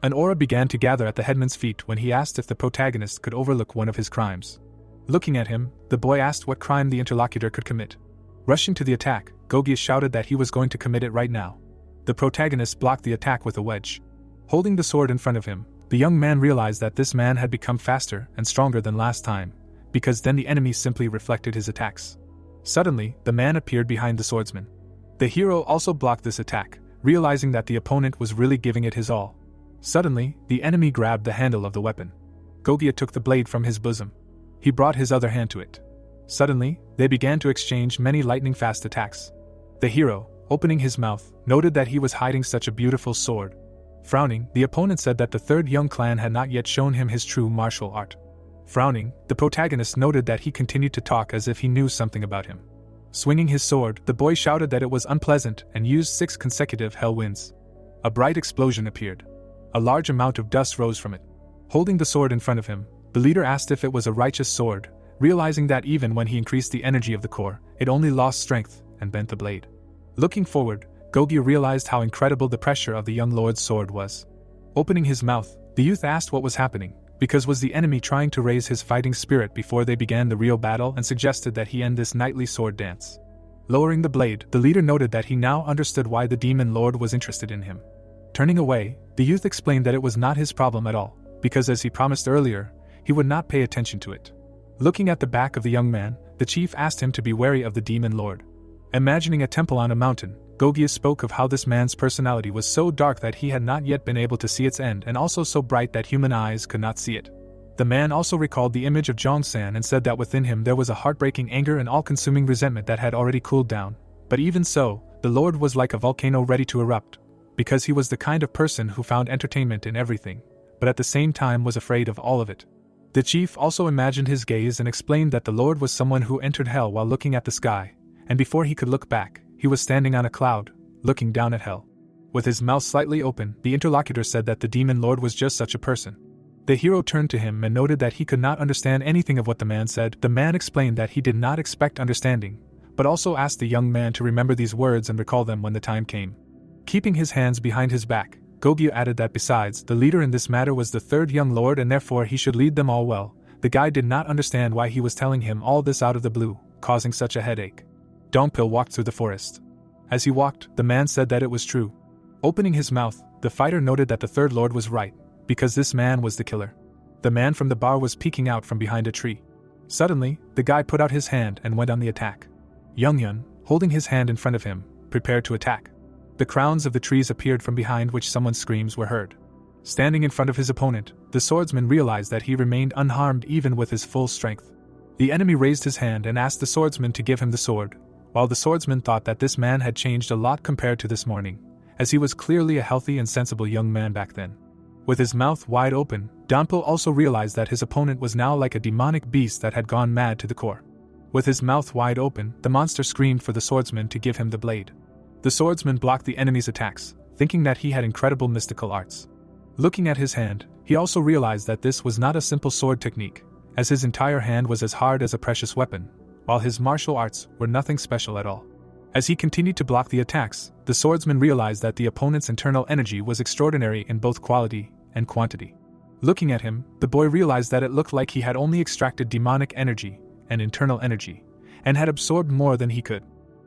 An aura began to gather at the headman's feet when he asked if the protagonist could overlook one of his crimes. Looking at him, the boy asked what crime the interlocutor could commit. Rushing to the attack, Gogia shouted that he was going to commit it right now. The protagonist blocked the attack with a wedge. Holding the sword in front of him, the young man realized that this man had become faster and stronger than last time, because then the enemy simply reflected his attacks. Suddenly, the man appeared behind the swordsman. The hero also blocked this attack, realizing that the opponent was really giving it his all. Suddenly, the enemy grabbed the handle of the weapon. Gogia took the blade from his bosom. He brought his other hand to it. Suddenly, they began to exchange many lightning-fast attacks. The hero, opening his mouth, noted that he was hiding such a beautiful sword. Frowning, the opponent said that the third young clan had not yet shown him his true martial art. Frowning, the protagonist noted that he continued to talk as if he knew something about him. Swinging his sword, the boy shouted that it was unpleasant and used 6 consecutive hell winds. A bright explosion appeared. A large amount of dust rose from it. Holding the sword in front of him, the leader asked if it was a righteous sword, realizing that even when he increased the energy of the core, it only lost strength and bent the blade. Looking forward, Gogia realized how incredible the pressure of the young lord's sword was. Opening his mouth, the youth asked what was happening, because was the enemy trying to raise his fighting spirit before they began the real battle, and suggested that he end this nightly sword dance. Lowering the blade, the leader noted that he now understood why the demon lord was interested in him. Turning away, the youth explained that it was not his problem at all, because as he promised earlier, he would not pay attention to it. Looking at the back of the young man, the chief asked him to be wary of the demon lord. Imagining a temple on a mountain, Gogia spoke of how this man's personality was so dark that he had not yet been able to see its end, and also so bright that human eyes could not see it. The man also recalled the image of Jongsan and said that within him there was a heartbreaking anger and all-consuming resentment that had already cooled down. But even so, the lord was like a volcano ready to erupt, because he was the kind of person who found entertainment in everything, but at the same time was afraid of all of it. The chief also imagined his gaze and explained that the lord was someone who entered hell while looking at the sky, and before he could look back, he was standing on a cloud, looking down at hell. With his mouth slightly open, the interlocutor said that the demon lord was just such a person. The hero turned to him and noted that he could not understand anything of what the man said. The man explained that he did not expect understanding, but also asked the young man to remember these words and recall them when the time came. Keeping his hands behind his back, Gogia added that besides, the leader in this matter was the third young lord and therefore he should lead them all well. The guy did not understand why he was telling him all this out of the blue, causing such a headache. Dongpil walked through the forest. As he walked, the man said that it was true. Opening his mouth, the fighter noted that the third lord was right, because this man was the killer. The man from the bar was peeking out from behind a tree. Suddenly, the guy put out his hand and went on the attack. Youngyun, holding his hand in front of him, prepared to attack. The crowns of the trees appeared from behind which someone's screams were heard. Standing in front of his opponent, the swordsman realized that he remained unharmed even with his full strength. The enemy raised his hand and asked the swordsman to give him the sword, while the swordsman thought that this man had changed a lot compared to this morning, as he was clearly a healthy and sensible young man back then. With his mouth wide open, Dongpil also realized that his opponent was now like a demonic beast that had gone mad to the core. With his mouth wide open, the monster screamed for the swordsman to give him the blade. The swordsman blocked the enemy's attacks, thinking that he had incredible mystical arts. Looking at his hand, he also realized that this was not a simple sword technique, as his entire hand was as hard as a precious weapon, while his martial arts were nothing special at all. As he continued to block the attacks, the swordsman realized that the opponent's internal energy was extraordinary in both quality and quantity. Looking at him, the boy realized that it looked like he had only extracted demonic energy and internal energy, and had absorbed more than he could.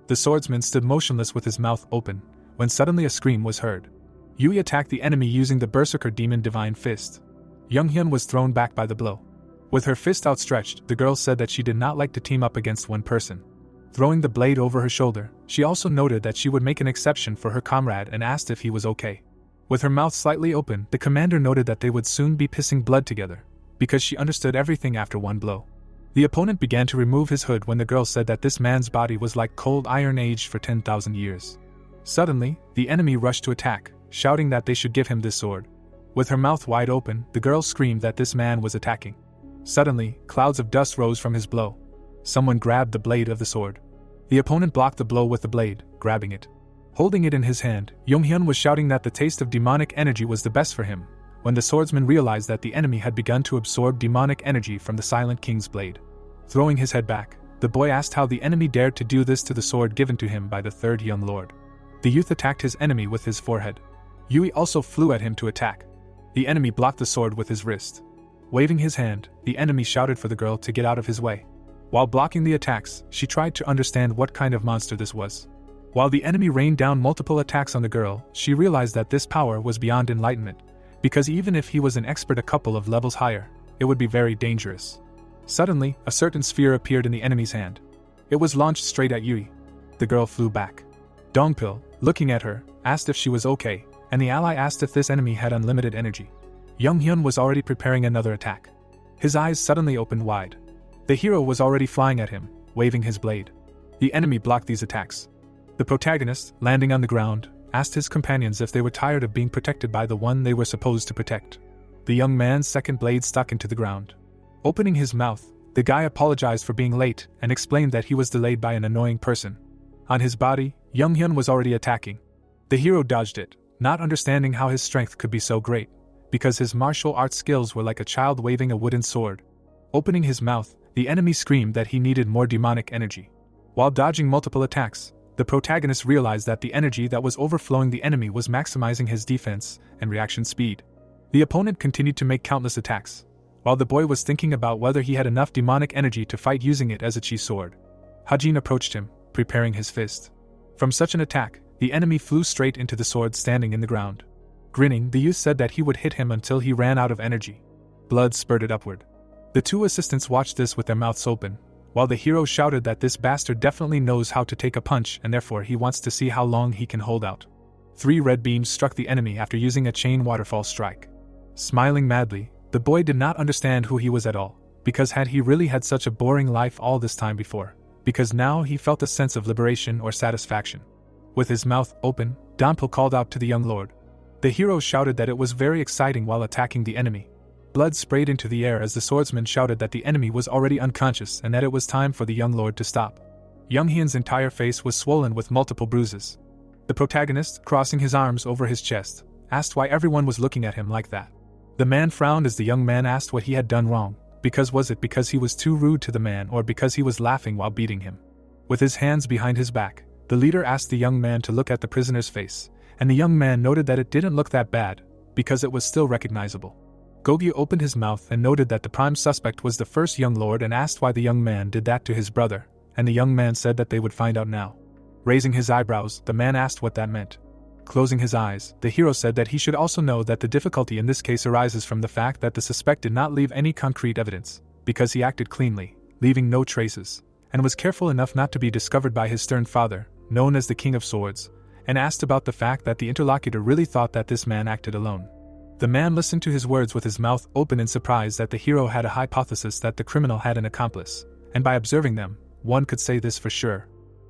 The swordsman stood motionless with his mouth open, when suddenly a scream was heard. Yui attacked the enemy using the Berserker Demon Divine Fist. Younghyun was thrown back by the blow. With her fist outstretched, the girl said that she did not like to team up against one person. Throwing the blade over her shoulder, she also noted that she would make an exception for her comrade and asked if he was okay. With her mouth slightly open, the commander noted that they would soon be pissing blood together, because she understood everything after one blow. The opponent began to remove his hood when the girl said that this man's body was like cold iron aged for 10,000 years. Suddenly, the enemy rushed to attack, shouting that they should give him this sword. With her mouth wide open, the girl screamed that this man was attacking. Suddenly, clouds of dust rose from his blow. Someone grabbed the blade of the sword. The opponent blocked the blow with the blade, grabbing it. Holding it in his hand, Yonghyun was shouting that the taste of demonic energy was the best for him, when the swordsman realized that the enemy had begun to absorb demonic energy from the Silent King's blade. Throwing his head back, the boy asked how the enemy dared to do this to the sword given to him by the third young lord. The youth attacked his enemy with his forehead. Yui also flew at him to attack. The enemy blocked the sword with his wrist. Waving his hand, the enemy shouted for the girl to get out of his way. While blocking the attacks, she tried to understand what kind of monster this was. While the enemy rained down multiple attacks on the girl, she realized that this power was beyond enlightenment, because even if he was an expert a couple of levels higher, it would be very dangerous. Suddenly, a certain sphere appeared in the enemy's hand. It was launched straight at Yui. The girl flew back. Dongpil, looking at her, asked if she was okay, and the ally asked if this enemy had unlimited energy. Yonghyun was already preparing another attack. His eyes suddenly opened wide. The hero was already flying at him, waving his blade. The enemy blocked these attacks. The protagonist, landing on the ground, asked his companions if they were tired of being protected by the one they were supposed to protect. The young man's second blade stuck into the ground. Opening his mouth, the guy apologized for being late and explained that he was delayed by an annoying person. On his body, Yonghyun was already attacking. The hero dodged it, not understanding how his strength could be so great, because his martial arts skills were like a child waving a wooden sword. Opening his mouth, the enemy screamed that he needed more demonic energy. While dodging multiple attacks, the protagonist realized that the energy that was overflowing the enemy was maximizing his defense and reaction speed. The opponent continued to make countless attacks, while the boy was thinking about whether he had enough demonic energy to fight using it as a chi sword. Hajin approached him, preparing his fist. From such an attack, the enemy flew straight into the sword standing in the ground. Grinning, the youth said that he would hit him until he ran out of energy. Blood spurted upward. The two assistants watched this with their mouths open, while the hero shouted that this bastard definitely knows how to take a punch and therefore he wants to see how long he can hold out. 3 red beams struck the enemy after using a chain waterfall strike. Smiling madly, the boy did not understand who he was at all, because had he really had such a boring life all this time before, because now he felt a sense of liberation or satisfaction. With his mouth open, Donpil called out to the young lord. The hero shouted that it was very exciting while attacking the enemy. Blood sprayed into the air as the swordsman shouted that the enemy was already unconscious and that it was time for the young lord to stop. Younghyun's entire face was swollen with multiple bruises. The protagonist, crossing his arms over his chest, asked why everyone was looking at him like that. The man frowned as the young man asked what he had done wrong, was it because he was too rude to the man or because he was laughing while beating him? With his hands behind his back, the leader asked the young man to look at the prisoner's face, and the young man noted that it didn't look that bad, because it was still recognizable. Gogyu opened his mouth and noted that the prime suspect was the first young lord and asked why the young man did that to his brother, and the young man said that they would find out now. Raising his eyebrows, the man asked what that meant. Closing his eyes, the hero said that he should also know that the difficulty in this case arises from the fact that the suspect did not leave any concrete evidence, because he acted cleanly, leaving no traces, and was careful enough not to be discovered by his stern father, known as the King of Swords, and asked about the fact that the interlocutor really thought that this man acted alone. The man listened to his words with his mouth open in surprise that the hero had a hypothesis that the criminal had an accomplice, and by observing them, one could say this for sure.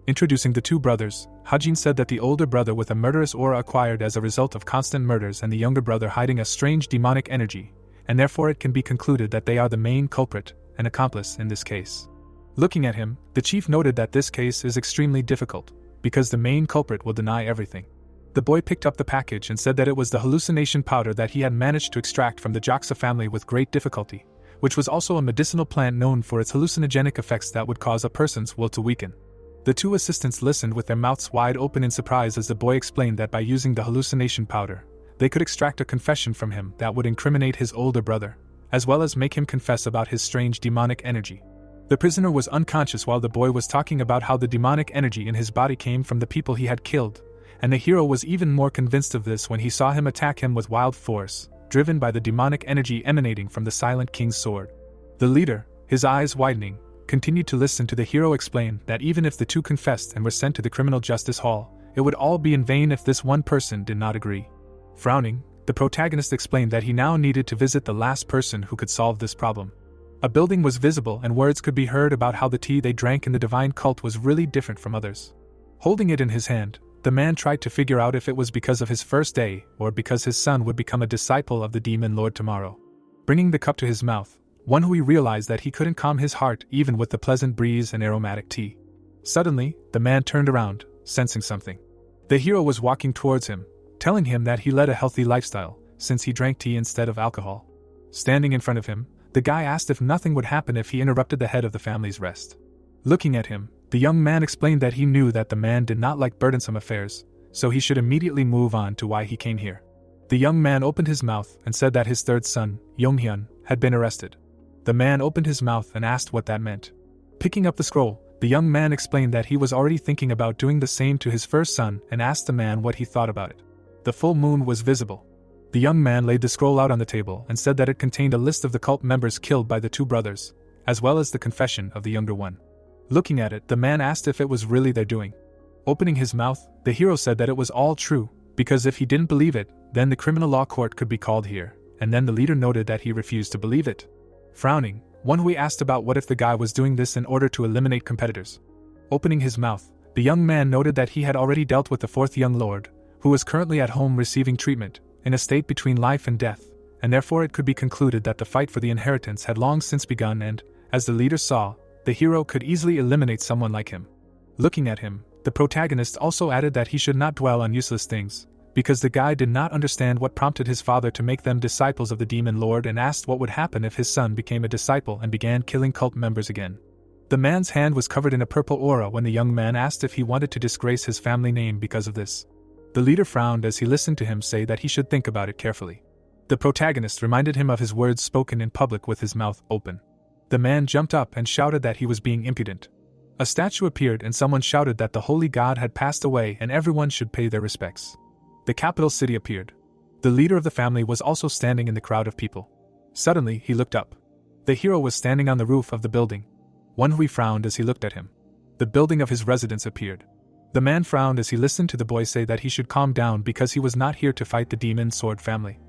Introducing the two brothers, Hajin said that the older brother with a murderous aura acquired as a result of constant murders and the younger brother hiding a strange demonic energy, and therefore it can be concluded that they are the main culprit and accomplice in this case. Looking at him, the chief noted that this case is extremely difficult, because the main culprit will deny everything. The boy picked up the package and said that it was the hallucination powder that he had managed to extract from the Joxa family with great difficulty, which was also a medicinal plant known for its hallucinogenic effects that would cause a person's will to weaken. The two assistants listened with their mouths wide open in surprise as the boy explained that by using the hallucination powder, they could extract a confession from him that would incriminate his older brother, as well as make him confess about his strange demonic energy. The prisoner was unconscious while the boy was talking about how the demonic energy in his body came from the people he had killed, and the hero was even more convinced of this when he saw him attack him with wild force, driven by the demonic energy emanating from the Silent King's sword. The leader, his eyes widening, continued to listen to the hero explain that even if the two confessed and were sent to the criminal justice hall, it would all be in vain if this one person did not agree. Frowning, the protagonist explained that he now needed to visit the last person who could solve this problem. A building was visible and words could be heard about how the tea they drank in the divine cult was really different from others. Holding it in his hand, the man tried to figure out if it was because of his first day or because his son would become a disciple of the demon lord tomorrow. Bringing the cup to his mouth, Wan Hui realized that he couldn't calm his heart even with the pleasant breeze and aromatic tea. Suddenly, the man turned around, sensing something. The hero was walking towards him, telling him that he led a healthy lifestyle, since he drank tea instead of alcohol. Standing in front of him, the guy asked if nothing would happen if he interrupted the head of the family's rest. Looking at him, the young man explained that he knew that the man did not like burdensome affairs, so he should immediately move on to why he came here. The young man opened his mouth and said that his third son, Yonghyun, had been arrested. The man opened his mouth and asked what that meant. Picking up the scroll, the young man explained that he was already thinking about doing the same to his first son and asked the man what he thought about it. The full moon was visible. The young man laid the scroll out on the table and said that it contained a list of the cult members killed by the two brothers, as well as the confession of the younger one. Looking at it, the man asked if it was really their doing. Opening his mouth, the hero said that it was all true, because if he didn't believe it, then the criminal law court could be called here, and then the leader noted that he refused to believe it. Frowning, Wan Hui asked about what if the guy was doing this in order to eliminate competitors. Opening his mouth, the young man noted that he had already dealt with the fourth young lord, who was currently at home receiving treatment, in a state between life and death, and therefore it could be concluded that the fight for the inheritance had long since begun and, as the leader saw, the hero could easily eliminate someone like him. Looking at him, the protagonist also added that he should not dwell on useless things, because the guy did not understand what prompted his father to make them disciples of the demon lord and asked what would happen if his son became a disciple and began killing cult members again. The man's hand was covered in a purple aura when the young man asked if he wanted to disgrace his family name because of this. The leader frowned as he listened to him say that he should think about it carefully. The protagonist reminded him of his words spoken in public with his mouth open. The man jumped up and shouted that he was being impudent. A statue appeared and someone shouted that the holy god had passed away and everyone should pay their respects. The capital city appeared. The leader of the family was also standing in the crowd of people. Suddenly, he looked up. The hero was standing on the roof of the building. Wan Hui frowned as he looked at him. The building of his residence appeared. The man frowned as he listened to the boy say that he should calm down because he was not here to fight the demon sword family.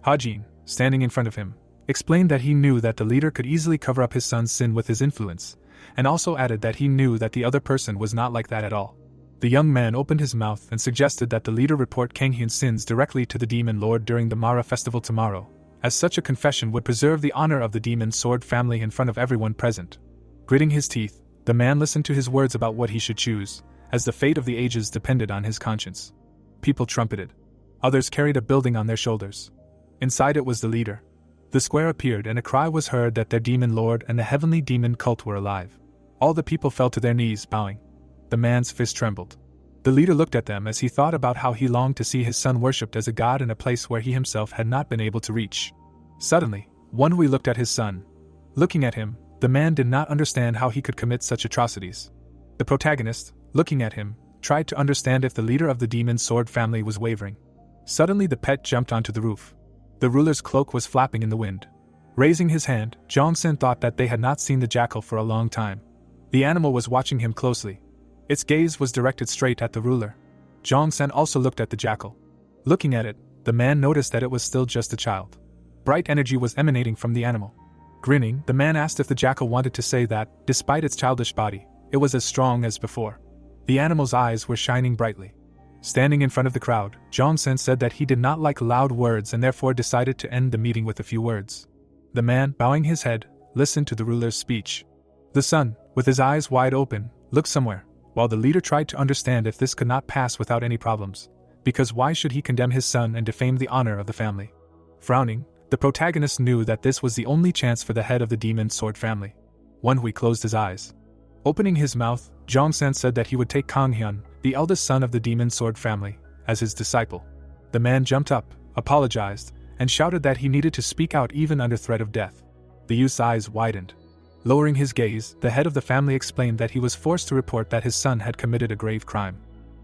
Hajin, standing in front of him, explained that he knew that the leader could easily cover up his son's sin with his influence, and also added that he knew that the other person was not like that at all. The young man opened his mouth and suggested that the leader report Kanghyun's sins directly to the demon lord during the Mara festival tomorrow, as such a confession would preserve the honor of the demon sword family in front of everyone present. Gritting his teeth, the man listened to his words about what he should choose, as the fate of the ages depended on his conscience. People trumpeted. Others carried a building on their shoulders. Inside it was the leader. The square appeared and a cry was heard that their demon lord and the heavenly demon cult were alive. All the people fell to their knees, bowing. The man's fist trembled. The leader looked at them as he thought about how he longed to see his son worshipped as a god in a place where he himself had not been able to reach. Suddenly, Wan Hui looked at his son. Looking at him, the man did not understand how he could commit such atrocities. The protagonist, looking at him, tried to understand if the leader of the demon sword family was wavering. Suddenly the pet jumped onto the roof. The ruler's cloak was flapping in the wind. Raising his hand, Jong-sen thought that they had not seen the jackal for a long time. The animal was watching him closely. Its gaze was directed straight at the ruler. Jong-sen also looked at the jackal. Looking at it, the man noticed that it was still just a child. Bright energy was emanating from the animal. Grinning, the man asked if the jackal wanted to say that, despite its childish body, it was as strong as before. The animal's eyes were shining brightly. Standing in front of the crowd, Jong-sen said that he did not like loud words and therefore decided to end the meeting with a few words. The man, bowing his head, listened to the ruler's speech. The son, with his eyes wide open, looked somewhere, while the leader tried to understand if this could not pass without any problems, because why should he condemn his son and defame the honor of the family? Frowning, the protagonist knew that this was the only chance for the head of the demon sword family. Wan Hui closed his eyes. Opening his mouth, Jong-sen said that he would take Kanghyun, the eldest son of the demon sword family, as his disciple. The man jumped up, apologized, and shouted that he needed to speak out even under threat of death. The youth's eyes widened. Lowering his gaze, the head of the family explained that he was forced to report that his son had committed a grave crime.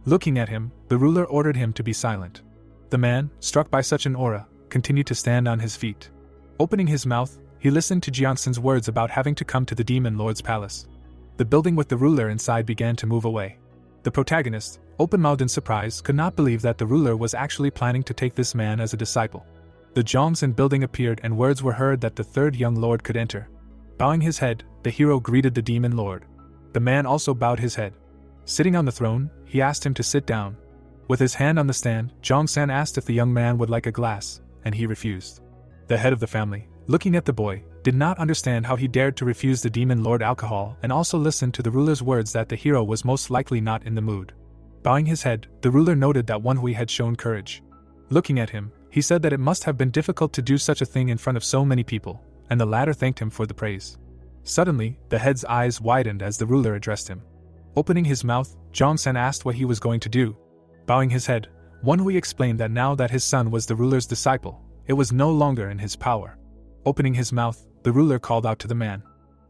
Looking at him, the ruler ordered him to be silent. The man, struck by such an aura, continued to stand on his feet. Opening his mouth, he listened to Jiangxin's words about having to come to the Demon Lord's palace. The building with the ruler inside began to move away. The protagonist, open-mouthed in surprise, could not believe that the ruler was actually planning to take this man as a disciple. The Jiangxin building appeared and words were heard that the third young lord could enter. Bowing his head, the hero greeted the demon lord. The man also bowed his head. Sitting on the throne, he asked him to sit down. With his hand on the stand, Jiangxin asked if the young man would like a glass, and he refused. The head of the family, looking at the boy, did not understand how he dared to refuse the demon lord alcohol and also listened to the ruler's words that the hero was most likely not in the mood. Bowing his head, the ruler noted that Manhwa had shown courage. Looking at him, he said that it must have been difficult to do such a thing in front of so many people, and the latter thanked him for the praise. Suddenly, the head's eyes widened as the ruler addressed him. Opening his mouth, Jiangxin asked what he was going to do. Bowing his head, Manhwa explained that now that his son was the ruler's disciple, it was no longer in his power. Opening his mouth, the ruler called out to the man.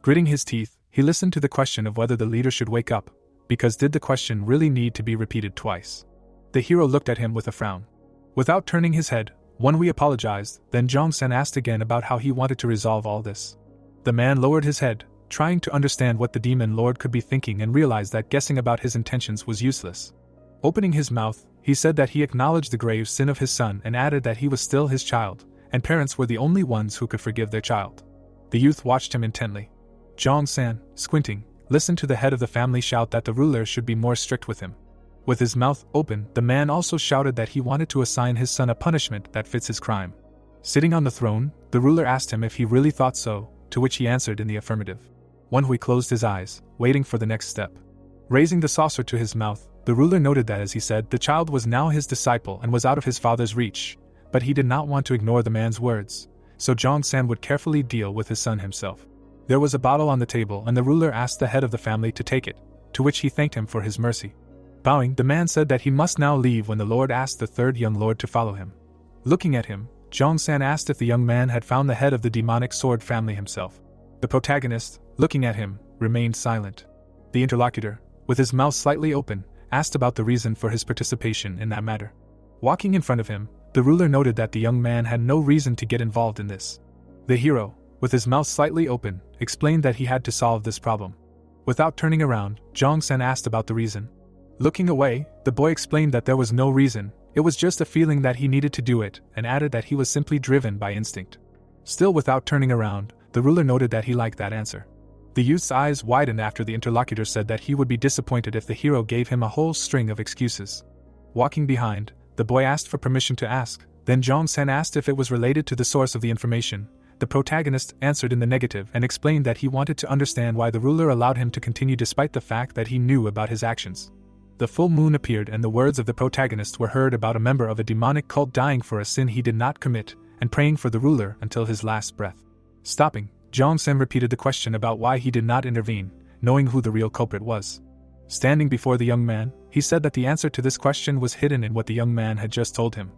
Gritting his teeth, he listened to the question of whether the leader should wake up, because did the question really need to be repeated twice? The hero looked at him with a frown. Without turning his head, Manhwa apologized, then Jiangxin asked again about how he wanted to resolve all this. The man lowered his head, trying to understand what the demon lord could be thinking and realized that guessing about his intentions was useless. Opening his mouth, he said that he acknowledged the grave sin of his son and added that he was still his child, and parents were the only ones who could forgive their child. The youth watched him intently. Jiangxin, squinting, listened to the head of the family shout that the ruler should be more strict with him. With his mouth open, the man also shouted that he wanted to assign his son a punishment that fits his crime. Sitting on the throne, the ruler asked him if he really thought so, to which he answered in the affirmative. Manhwa closed his eyes, waiting for the next step. Raising the saucer to his mouth, the ruler noted that as he said, the child was now his disciple and was out of his father's reach, but he did not want to ignore the man's words, so Jiangxin would carefully deal with his son himself. There was a bottle on the table and the ruler asked the head of the family to take it, to which he thanked him for his mercy. Bowing, the man said that he must now leave when the lord asked the third young lord to follow him. Looking at him, Jiangxin asked if the young man had found the head of the demonic sword family himself. The protagonist, looking at him, remained silent. The interlocutor, with his mouth slightly open, asked about the reason for his participation in that matter. Walking in front of him, the ruler noted that the young man had no reason to get involved in this. The hero, with his mouth slightly open, explained that he had to solve this problem. Without turning around, Jiangxin asked about the reason. Looking away, the boy explained that there was no reason, it was just a feeling that he needed to do it, and added that he was simply driven by instinct. Still without turning around, the ruler noted that he liked that answer. The youth's eyes widened after the interlocutor said that he would be disappointed if the hero gave him a whole string of excuses. Walking behind, the boy asked for permission to ask, then Jiangxin asked if it was related to the source of the information. The protagonist answered in the negative and explained that he wanted to understand why the ruler allowed him to continue despite the fact that he knew about his actions. The full moon appeared and the words of the protagonist were heard about a member of a demonic cult dying for a sin he did not commit, and praying for the ruler until his last breath. Stopping, Jiangxin repeated the question about why he did not intervene, knowing who the real culprit was. Standing before the young man, he said that the answer to this question was hidden in what the young man had just told him.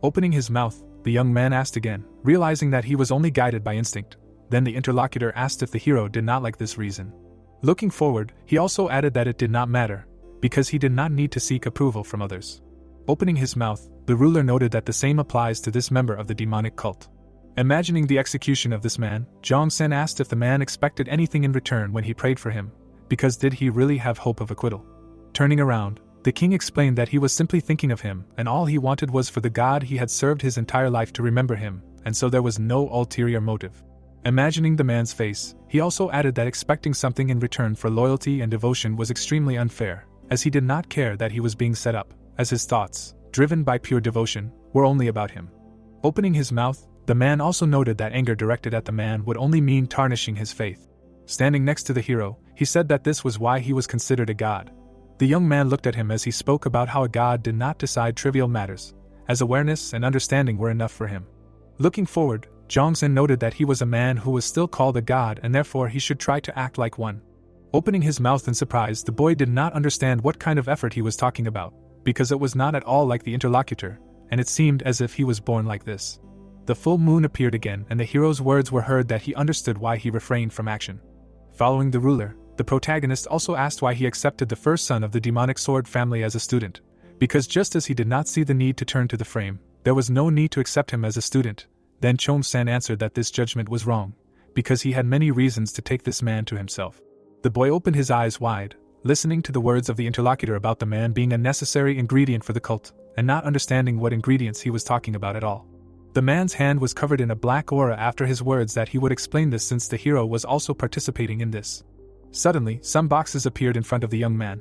Opening his mouth, the young man asked again, realizing that he was only guided by instinct. Then the interlocutor asked if the hero did not like this reason. Looking forward, he also added that it did not matter, because he did not need to seek approval from others. Opening his mouth, the ruler noted that the same applies to this member of the demonic cult. Imagining the execution of this man, Jiangxin asked if the man expected anything in return when he prayed for him, because did he really have hope of acquittal? Turning around, the king explained that he was simply thinking of him, and all he wanted was for the god he had served his entire life to remember him, and so there was no ulterior motive. Imagining the man's face, he also added that expecting something in return for loyalty and devotion was extremely unfair, as he did not care that he was being set up, as his thoughts, driven by pure devotion, were only about him. Opening his mouth, the man also noted that anger directed at the man would only mean tarnishing his faith. Standing next to the hero, he said that this was why he was considered a god. The young man looked at him as he spoke about how a god did not decide trivial matters, as awareness and understanding were enough for him. Looking forward, Jiangxin noted that he was a man who was still called a god and therefore he should try to act like one. Opening his mouth in surprise, the boy did not understand what kind of effort he was talking about, because it was not at all like the interlocutor, and it seemed as if he was born like this. The full moon appeared again and the hero's words were heard that he understood why he refrained from action. Following the ruler, the protagonist also asked why he accepted the first son of the demonic sword family as a student, because just as he did not see the need to turn to the frame, there was no need to accept him as a student. Then Jiangxin answered that this judgment was wrong, because he had many reasons to take this man to himself. The boy opened his eyes wide, listening to the words of the interlocutor about the man being a necessary ingredient for the cult, and not understanding what ingredients he was talking about at all. The man's hand was covered in a black aura after his words that he would explain this since the hero was also participating in this. Suddenly, some boxes appeared in front of the young man.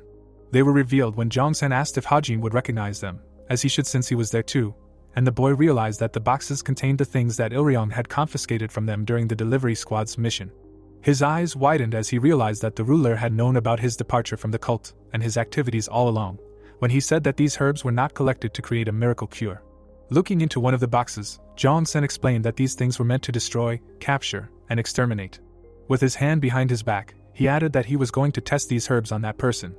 They were revealed when Jong-san asked if Hajin would recognize them, as he should since he was there too, and the boy realized that the boxes contained the things that Ilryong had confiscated from them during the delivery squad's mission. His eyes widened as he realized that the ruler had known about his departure from the cult and his activities all along, when he said that these herbs were not collected to create a miracle cure. Looking into one of the boxes, Jong-sen explained that these things were meant to destroy, capture, and exterminate. With his hand behind his back, he added that he was going to test these herbs on that person.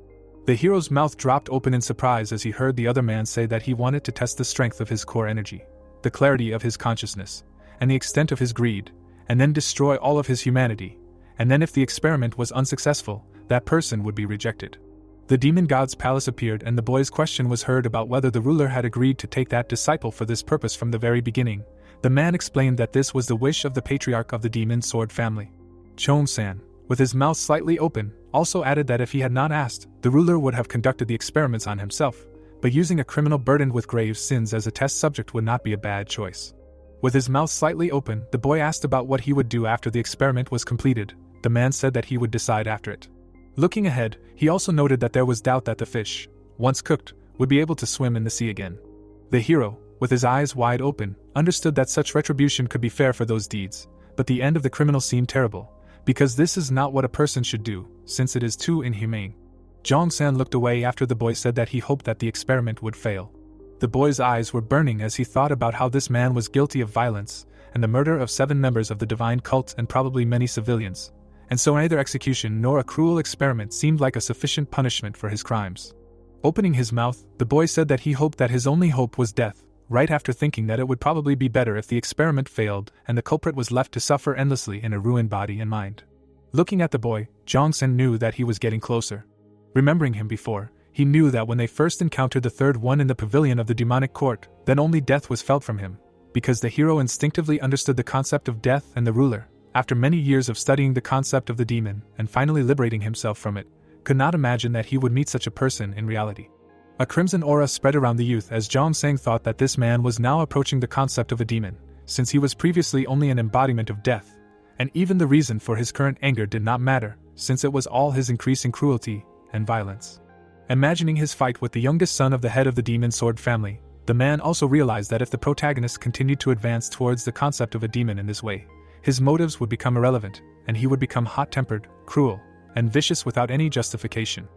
The hero's mouth dropped open in surprise as he heard the other man say that he wanted to test the strength of his core energy, the clarity of his consciousness, and the extent of his greed, and then destroy all of his humanity, and then if the experiment was unsuccessful, that person would be rejected. The demon god's palace appeared and the boy's question was heard about whether the ruler had agreed to take that disciple for this purpose from the very beginning. The man explained that this was the wish of the patriarch of the demon sword family. Chong-san, with his mouth slightly open, also added that if he had not asked, the ruler would have conducted the experiments on himself, but using a criminal burdened with grave sins as a test subject would not be a bad choice. With his mouth slightly open, the boy asked about what he would do after the experiment was completed. The man said that he would decide after it. Looking ahead, he also noted that there was doubt that the fish, once cooked, would be able to swim in the sea again. The hero, with his eyes wide open, understood that such retribution could be fair for those deeds, but the end of the criminal seemed terrible, because this is not what a person should do, since it is too inhumane. Jong-san looked away after the boy said that he hoped that the experiment would fail. The boy's eyes were burning as he thought about how this man was guilty of violence, and the murder of 7 members of the divine cult and probably many civilians. And so neither execution nor a cruel experiment seemed like a sufficient punishment for his crimes. Opening his mouth, the boy said that he hoped that his only hope was death, right after thinking that it would probably be better if the experiment failed and the culprit was left to suffer endlessly in a ruined body and mind. Looking at the boy, Jong-sen knew that he was getting closer. Remembering him before, he knew that when they first encountered the third one in the pavilion of the demonic court, then only death was felt from him, because the hero instinctively understood the concept of death and the ruler, after many years of studying the concept of the demon and finally liberating himself from it, could not imagine that he would meet such a person in reality. A crimson aura spread around the youth as Jong-sang thought that this man was now approaching the concept of a demon, since he was previously only an embodiment of death, and even the reason for his current anger did not matter, since it was all his increasing cruelty and violence. Imagining his fight with the youngest son of the head of the demon sword family, the man also realized that if the protagonist continued to advance towards the concept of a demon in this way, his motives would become irrelevant, and he would become hot-tempered, cruel, and vicious without any justification.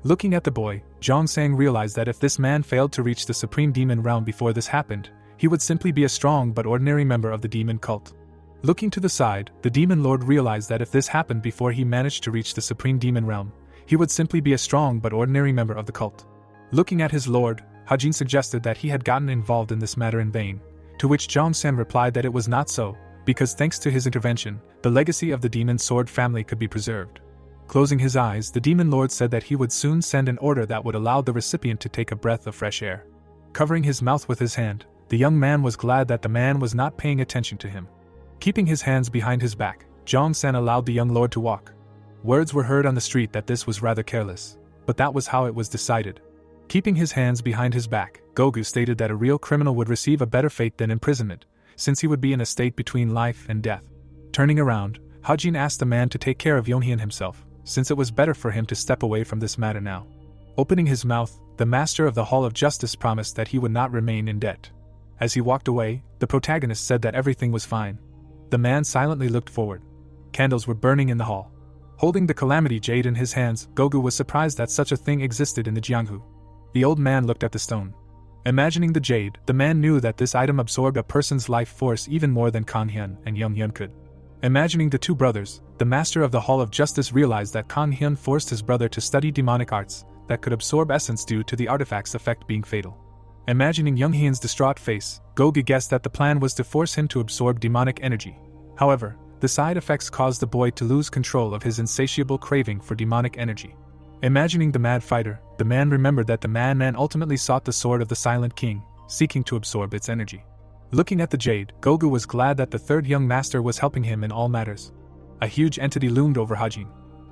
Looking at the boy, Jong-sang realized that if this man failed to reach the supreme demon realm before this happened, he would simply be a strong but ordinary member of the demon cult. Looking to the side, the demon lord realized that if this happened before he managed to reach the supreme demon realm, he would simply be a strong but ordinary member of the cult. Looking at his lord, Hajin suggested that he had gotten involved in this matter in vain, to which Jong-san replied that it was not so, because thanks to his intervention, the legacy of the demon sword family could be preserved. Closing his eyes, the demon lord said that he would soon send an order that would allow the recipient to take a breath of fresh air. Covering his mouth with his hand, the young man was glad that the man was not paying attention to him. Keeping his hands behind his back, Jong-san allowed the young lord to walk. Words were heard on the street that this was rather careless, but that was how it was decided. Keeping his hands behind his back, Gogu stated that a real criminal would receive a better fate than imprisonment, since he would be in a state between life and death. Turning around, Hajin asked the man to take care of Yonhyun himself, since it was better for him to step away from this matter now. Opening his mouth, the master of the Hall of Justice promised that he would not remain in debt. As he walked away, the protagonist said that everything was fine. The man silently looked forward. Candles were burning in the hall. Holding the Calamity Jade in his hands, Gogu was surprised that such a thing existed in the Jianghu. The old man looked at the stone. Imagining the jade, the man knew that this item absorbed a person's life force even more than Kang-hyun and Young-hyun could. Imagining the two brothers, the master of the Hall of Justice realized that Kang-hyun forced his brother to study demonic arts that could absorb essence due to the artifact's effect being fatal. Imagining Young-hyun's distraught face, Gogu guessed that the plan was to force him to absorb demonic energy. However, the side effects caused the boy to lose control of his insatiable craving for demonic energy. Imagining the mad fighter, the man remembered that the madman ultimately sought the sword of the Silent King, seeking to absorb its energy. Looking at the jade, Gogu was glad that the third young master was helping him in all matters. A huge entity loomed over Hajin.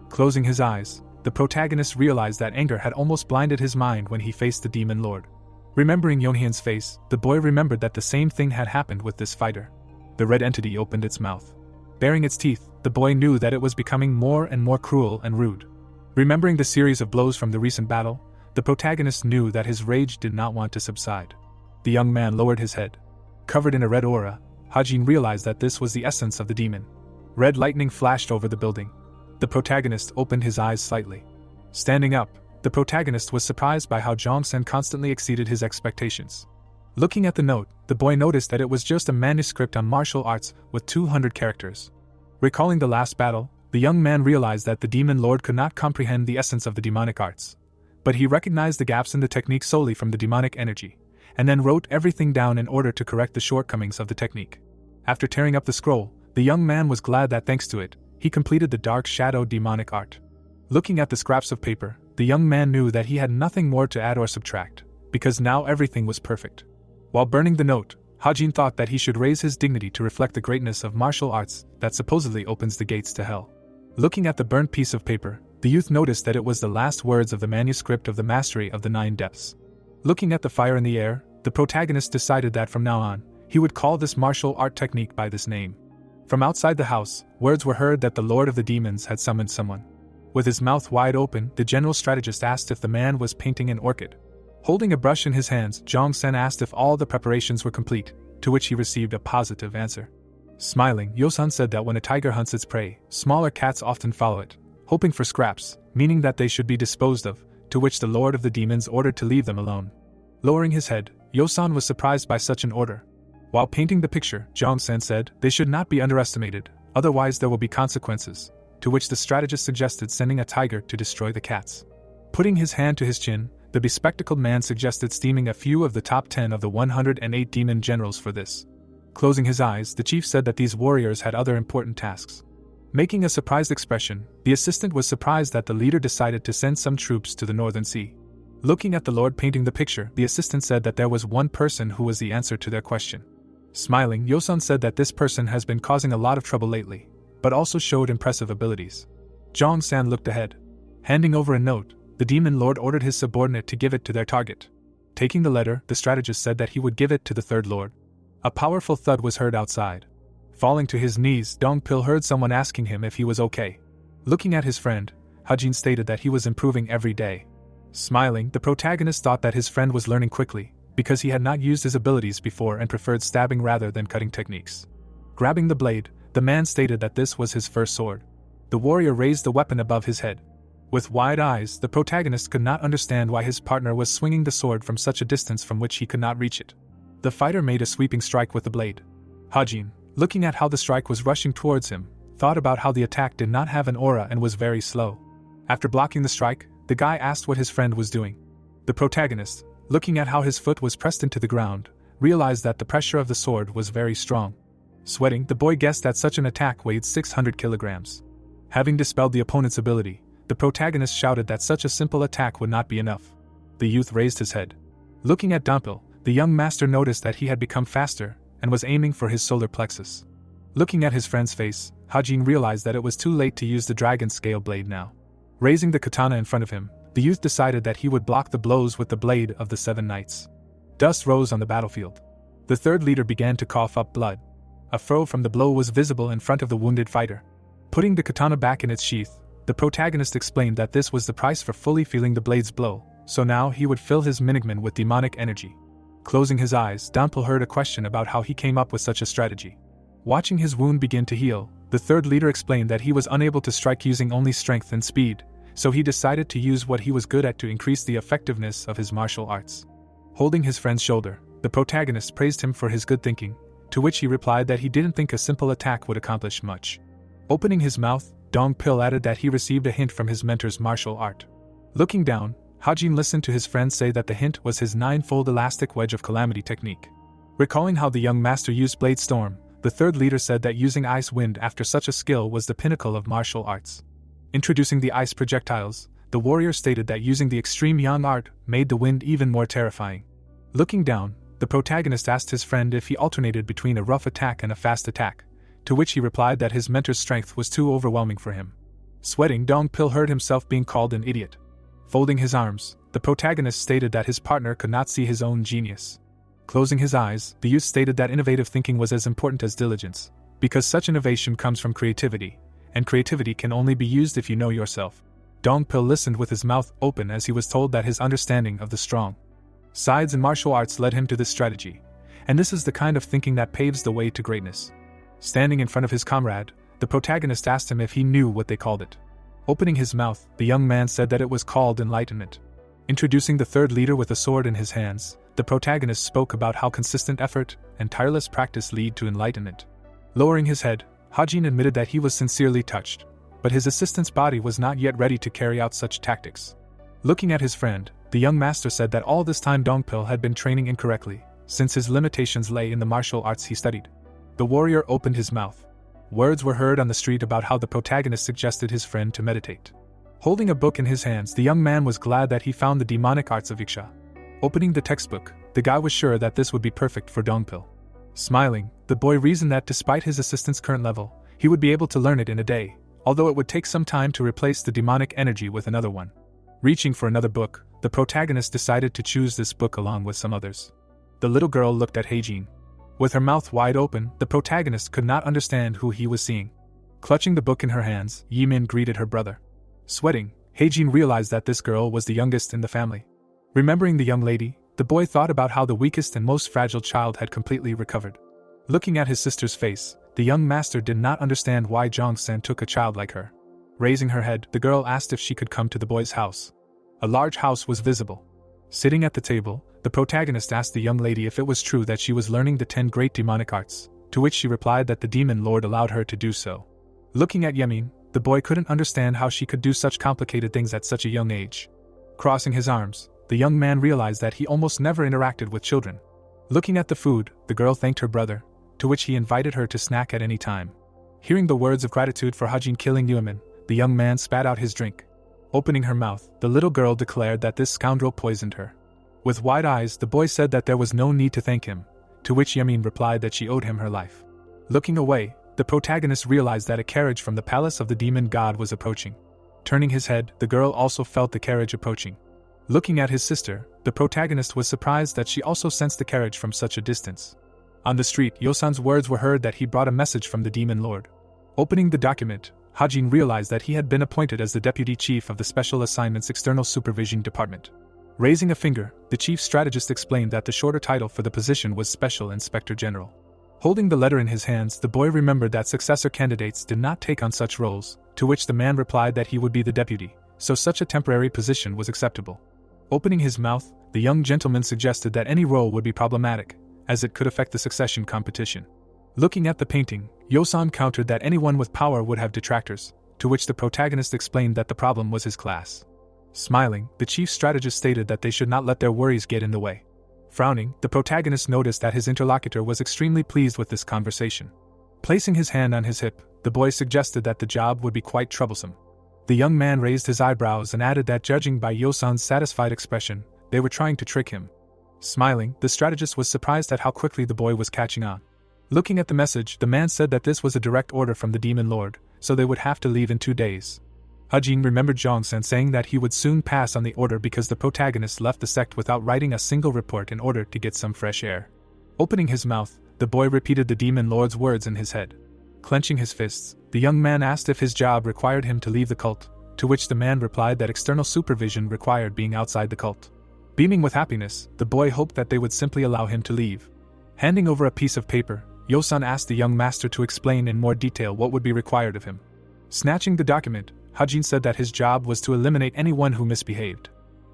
Closing his eyes, the protagonist realized that anger had almost blinded his mind when he faced the demon lord. Remembering Yonhyeon's face, the boy remembered that the same thing had happened with this fighter. The red entity opened its mouth. Baring its teeth, the boy knew that it was becoming more and more cruel and rude. Remembering the series of blows from the recent battle, the protagonist knew that his rage did not want to subside. The young man lowered his head. Covered in a red aura, Hajin realized that this was the essence of the demon. Red lightning flashed over the building. The protagonist opened his eyes slightly. Standing up, the protagonist was surprised by how Jong-sen constantly exceeded his expectations. Looking at the note, the boy noticed that it was just a manuscript on martial arts with 200 characters. Recalling the last battle, the young man realized that the demon lord could not comprehend the essence of the demonic arts. But he recognized the gaps in the technique solely from the demonic energy, and then wrote everything down in order to correct the shortcomings of the technique. After tearing up the scroll, the young man was glad that thanks to it, he completed the dark shadow demonic art. Looking at the scraps of paper, the young man knew that he had nothing more to add or subtract, because now everything was perfect. While burning the note, Hajin thought that he should raise his dignity to reflect the greatness of martial arts that supposedly opens the gates to hell. Looking at the burnt piece of paper, the youth noticed that it was the last words of the manuscript of the Mastery of the Nine Depths. Looking at the fire in the air, the protagonist decided that from now on, he would call this martial art technique by this name. From outside the house, words were heard that the Lord of the Demons had summoned someone. With his mouth wide open, the general strategist asked if the man was painting an orchid. Holding a brush in his hands, Jong-sen asked if all the preparations were complete, to which he received a positive answer. Smiling, Yosan said that when a tiger hunts its prey, smaller cats often follow it, hoping for scraps, meaning that they should be disposed of, to which the Lord of the Demons ordered to leave them alone. Lowering his head, Yosan was surprised by such an order. While painting the picture, Jong-sen said, "They should not be underestimated, otherwise there will be consequences," to which the strategist suggested sending a tiger to destroy the cats. Putting his hand to his chin, the bespectacled man suggested steaming a few of the top 10 of the 108 demon generals for this. Closing his eyes, the chief said that these warriors had other important tasks. Making a surprised expression, the assistant was surprised that the leader decided to send some troops to the northern sea. Looking at the lord painting the picture, the assistant said that there was one person who was the answer to their question. Smiling, Yosan said that this person has been causing a lot of trouble lately, but also showed impressive abilities. Jong-san looked ahead. Handing over a note, the demon lord ordered his subordinate to give it to their target. Taking the letter, the strategist said that he would give it to the third lord. A powerful thud was heard outside. Falling to his knees, Dong-pil heard someone asking him if he was okay. Looking at his friend, Hajin stated that he was improving every day. Smiling, the protagonist thought that his friend was learning quickly, because he had not used his abilities before and preferred stabbing rather than cutting techniques. Grabbing the blade, the man stated that this was his first sword. The warrior raised the weapon above his head. With wide eyes, the protagonist could not understand why his partner was swinging the sword from such a distance from which he could not reach it. The fighter made a sweeping strike with the blade. Hajin, looking at how the strike was rushing towards him, thought about how the attack did not have an aura and was very slow. After blocking the strike, the guy asked what his friend was doing. The protagonist, looking at how his foot was pressed into the ground, realized that the pressure of the sword was very strong. Sweating, the boy guessed that such an attack weighed 600 kilograms. Having dispelled the opponent's ability, the protagonist shouted that such a simple attack would not be enough. The youth raised his head. Looking at Dong-pil, the young master noticed that he had become faster and was aiming for his solar plexus. Looking at his friend's face, Hajin realized that it was too late to use the dragon scale blade now. Raising the katana in front of him, the youth decided that he would block the blows with the blade of the seven knights. Dust rose on the battlefield. The third leader began to cough up blood. A furrow from the blow was visible in front of the wounded fighter. Putting the katana back in its sheath, the protagonist explained that this was the price for fully feeling the blade's blow, so now he would fill his minigman with demonic energy. Closing his eyes, Dong-pil heard a question about how he came up with such a strategy. Watching his wound begin to heal, the third leader explained that he was unable to strike using only strength and speed, so he decided to use what he was good at to increase the effectiveness of his martial arts. Holding his friend's shoulder, the protagonist praised him for his good thinking, to which he replied that he didn't think a simple attack would accomplish much. Opening his mouth, Dong-pil added that he received a hint from his mentor's martial art. Looking down, Hajin listened to his friend say that the hint was his nine-fold elastic wedge of calamity technique. Recalling how the young master used Blade Storm, the third leader said that using ice wind after such a skill was the pinnacle of martial arts. Introducing the ice projectiles, the warrior stated that using the extreme yang art made the wind even more terrifying. Looking down, the protagonist asked his friend if he alternated between a rough attack and a fast attack, to which he replied that his mentor's strength was too overwhelming for him. Sweating, Dong-pil heard himself being called an idiot. Folding his arms, the protagonist stated that his partner could not see his own genius. Closing his eyes, the youth stated that innovative thinking was as important as diligence, because such innovation comes from creativity, and creativity can only be used if you know yourself. Dong-pil listened with his mouth open as he was told that his understanding of the strong sides in martial arts led him to this strategy, and this is the kind of thinking that paves the way to greatness. Standing in front of his comrade, the protagonist asked him if he knew what they called it. Opening his mouth, the young man said that it was called enlightenment. Introducing the third leader with a sword in his hands, the protagonist spoke about how consistent effort and tireless practice lead to enlightenment. Lowering his head, Hajin admitted that he was sincerely touched, but his assistant's body was not yet ready to carry out such tactics. Looking at his friend, the young master said that all this time Dong-pil had been training incorrectly, since his limitations lay in the martial arts he studied. The warrior opened his mouth. Words were heard on the street about how the protagonist suggested his friend to meditate. Holding a book in his hands, the young man was glad that he found the demonic arts of Yiksha. Opening the textbook, the guy was sure that this would be perfect for Dong-pil. Smiling, the boy reasoned that despite his assistant's current level, he would be able to learn it in a day, although it would take some time to replace the demonic energy with another one. Reaching for another book, the protagonist decided to choose this book along with some others. The little girl looked at Heijin. With her mouth wide open, the protagonist could not understand who he was seeing. Clutching the book in her hands, Yimin greeted her brother. Sweating, Heijin realized that this girl was the youngest in the family. Remembering the young lady, the boy thought about how the weakest and most fragile child had completely recovered. Looking at his sister's face, the young master did not understand why Jong-san took a child like her. Raising her head, the girl asked if she could come to the boy's house. A large house was visible. Sitting at the table, the protagonist asked the young lady if it was true that she was learning the 10 great demonic arts, to which she replied that the demon lord allowed her to do so. Looking at Yemin, the boy couldn't understand how she could do such complicated things at such a young age. Crossing his arms, the young man realized that he almost never interacted with children. Looking at the food, the girl thanked her brother, to which he invited her to snack at any time. Hearing the words of gratitude for Hajin killing Yuemin, the young man spat out his drink. Opening her mouth, the little girl declared that this scoundrel poisoned her. With wide eyes, the boy said that there was no need to thank him, to which Yemin replied that she owed him her life. Looking away, the protagonist realized that a carriage from the palace of the demon god was approaching. Turning his head, the girl also felt the carriage approaching. Looking at his sister, the protagonist was surprised that she also sensed the carriage from such a distance. On the street, Yosan's words were heard that he brought a message from the demon lord. Opening the document, Hajin realized that he had been appointed as the deputy chief of the Special Assignments External Supervision Department. Raising a finger, the chief strategist explained that the shorter title for the position was Special Inspector General. Holding the letter in his hands, the boy remembered that successor candidates did not take on such roles, to which the man replied that he would be the deputy, so such a temporary position was acceptable. Opening his mouth, the young gentleman suggested that any role would be problematic, as it could affect the succession competition. Looking at the painting, Yosan countered that anyone with power would have detractors, to which the protagonist explained that the problem was his class. Smiling, the chief strategist stated that they should not let their worries get in the way. Frowning, the protagonist noticed that his interlocutor was extremely pleased with this conversation. Placing his hand on his hip, the boy suggested that the job would be quite troublesome. The young man raised his eyebrows and added that judging by Yosan's satisfied expression, they were trying to trick him. Smiling, the strategist was surprised at how quickly the boy was catching on. Looking at the message, the man said that this was a direct order from the demon lord, so they would have to leave in 2 days. Hajin remembered Jong-san saying that he would soon pass on the order because the protagonist left the sect without writing a single report in order to get some fresh air. Opening his mouth, the boy repeated the demon lord's words in his head. Clenching his fists, the young man asked if his job required him to leave the cult, to which the man replied that external supervision required being outside the cult. Beaming with happiness, the boy hoped that they would simply allow him to leave. Handing over a piece of paper, Yosan asked the young master to explain in more detail what would be required of him. Snatching the document, Hajin said that his job was to eliminate anyone who misbehaved.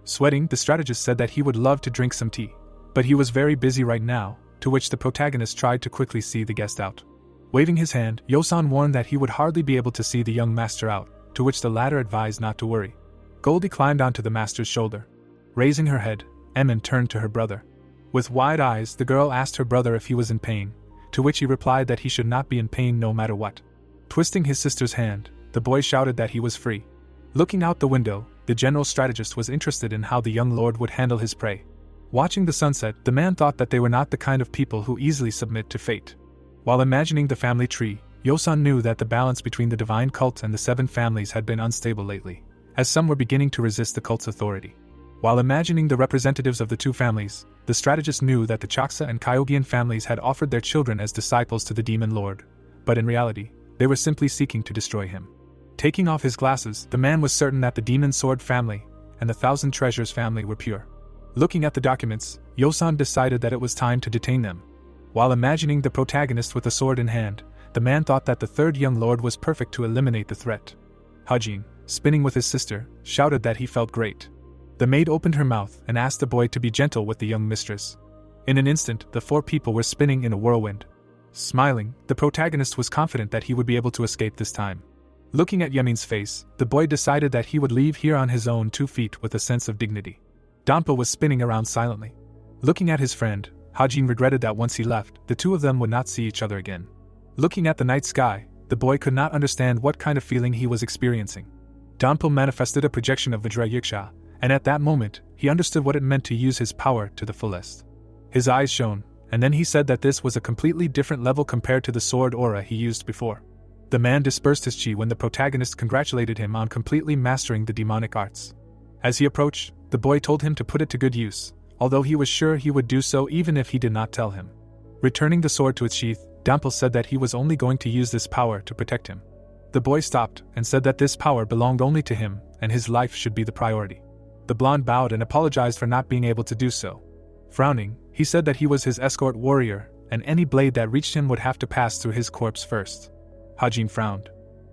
Sweating, the strategist said that he would love to drink some tea, but he was very busy right now, to which the protagonist tried to quickly see the guest out. Waving his hand, Yosan warned that he would hardly be able to see the young master out, to which the latter advised not to worry. Goldie climbed onto the master's shoulder. Raising her head, Emin turned to her brother. With wide eyes, the girl asked her brother if he was in pain, to which he replied that he should not be in pain no matter what. Twisting his sister's hand, the boy shouted that he was free. Looking out the window, the general strategist was interested in how the young lord would handle his prey. Watching the sunset, the man thought that they were not the kind of people who easily submit to fate. While imagining the family tree, Yosan knew that the balance between the divine cult and the 7 families had been unstable lately, as some were beginning to resist the cult's authority. While imagining the representatives of the 2 families, the strategist knew that the Chaksa and Kyogian families had offered their children as disciples to the demon lord, but in reality, they were simply seeking to destroy him. Taking off his glasses, the man was certain that the Demon Sword family and the 1,000 Treasures family were pure. Looking at the documents, Yosan decided that it was time to detain them. While imagining the protagonist with a sword in hand, the man thought that the 3rd young lord was perfect to eliminate the threat. Hajin, spinning with his sister, shouted that he felt great. The maid opened her mouth and asked the boy to be gentle with the young mistress. In an instant, the 4 people were spinning in a whirlwind. Smiling, the protagonist was confident that he would be able to escape this time. Looking at Yemin's face, the boy decided that he would leave here on his own 2 feet with a sense of dignity. Donpo was spinning around silently. Looking at his friend, Hajin regretted that once he left, the 2 of them would not see each other again. Looking at the night sky, the boy could not understand what kind of feeling he was experiencing. Donpo manifested a projection of Vajra Yiksha, and at that moment, he understood what it meant to use his power to the fullest. His eyes shone, and then he said that this was a completely different level compared to the sword aura he used before. The man dispersed his chi when the protagonist congratulated him on completely mastering the demonic arts. As he approached, the boy told him to put it to good use, although he was sure he would do so even if he did not tell him. Returning the sword to its sheath, Dampel said that he was only going to use this power to protect him. The boy stopped and said that this power belonged only to him and his life should be the priority. The blonde bowed and apologized for not being able to do so. Frowning, he said that he was his escort warrior, and any blade that reached him would have to pass through his corpse first. Hajin frowned.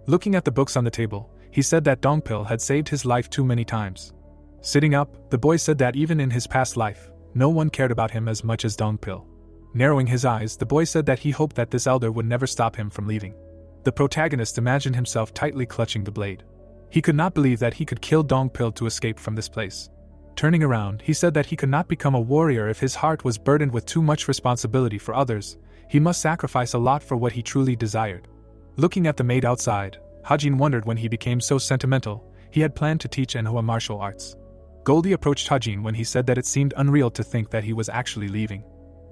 Looking at the books on the table, he said that Dongpil had saved his life too many times. Sitting up, the boy said that even in his past life, no one cared about him as much as Dongpil. Narrowing his eyes, the boy said that he hoped that this elder would never stop him from leaving. The protagonist imagined himself tightly clutching the blade. He could not believe that he could kill Dongpil to escape from this place. Turning around, he said that he could not become a warrior if his heart was burdened with too much responsibility for others. He must sacrifice a lot for what he truly desired. Looking at the maid outside, Hajin wondered when he became so sentimental. He had planned to teach Manhwa martial arts. Goldie approached Hajin when he said that it seemed unreal to think that he was actually leaving.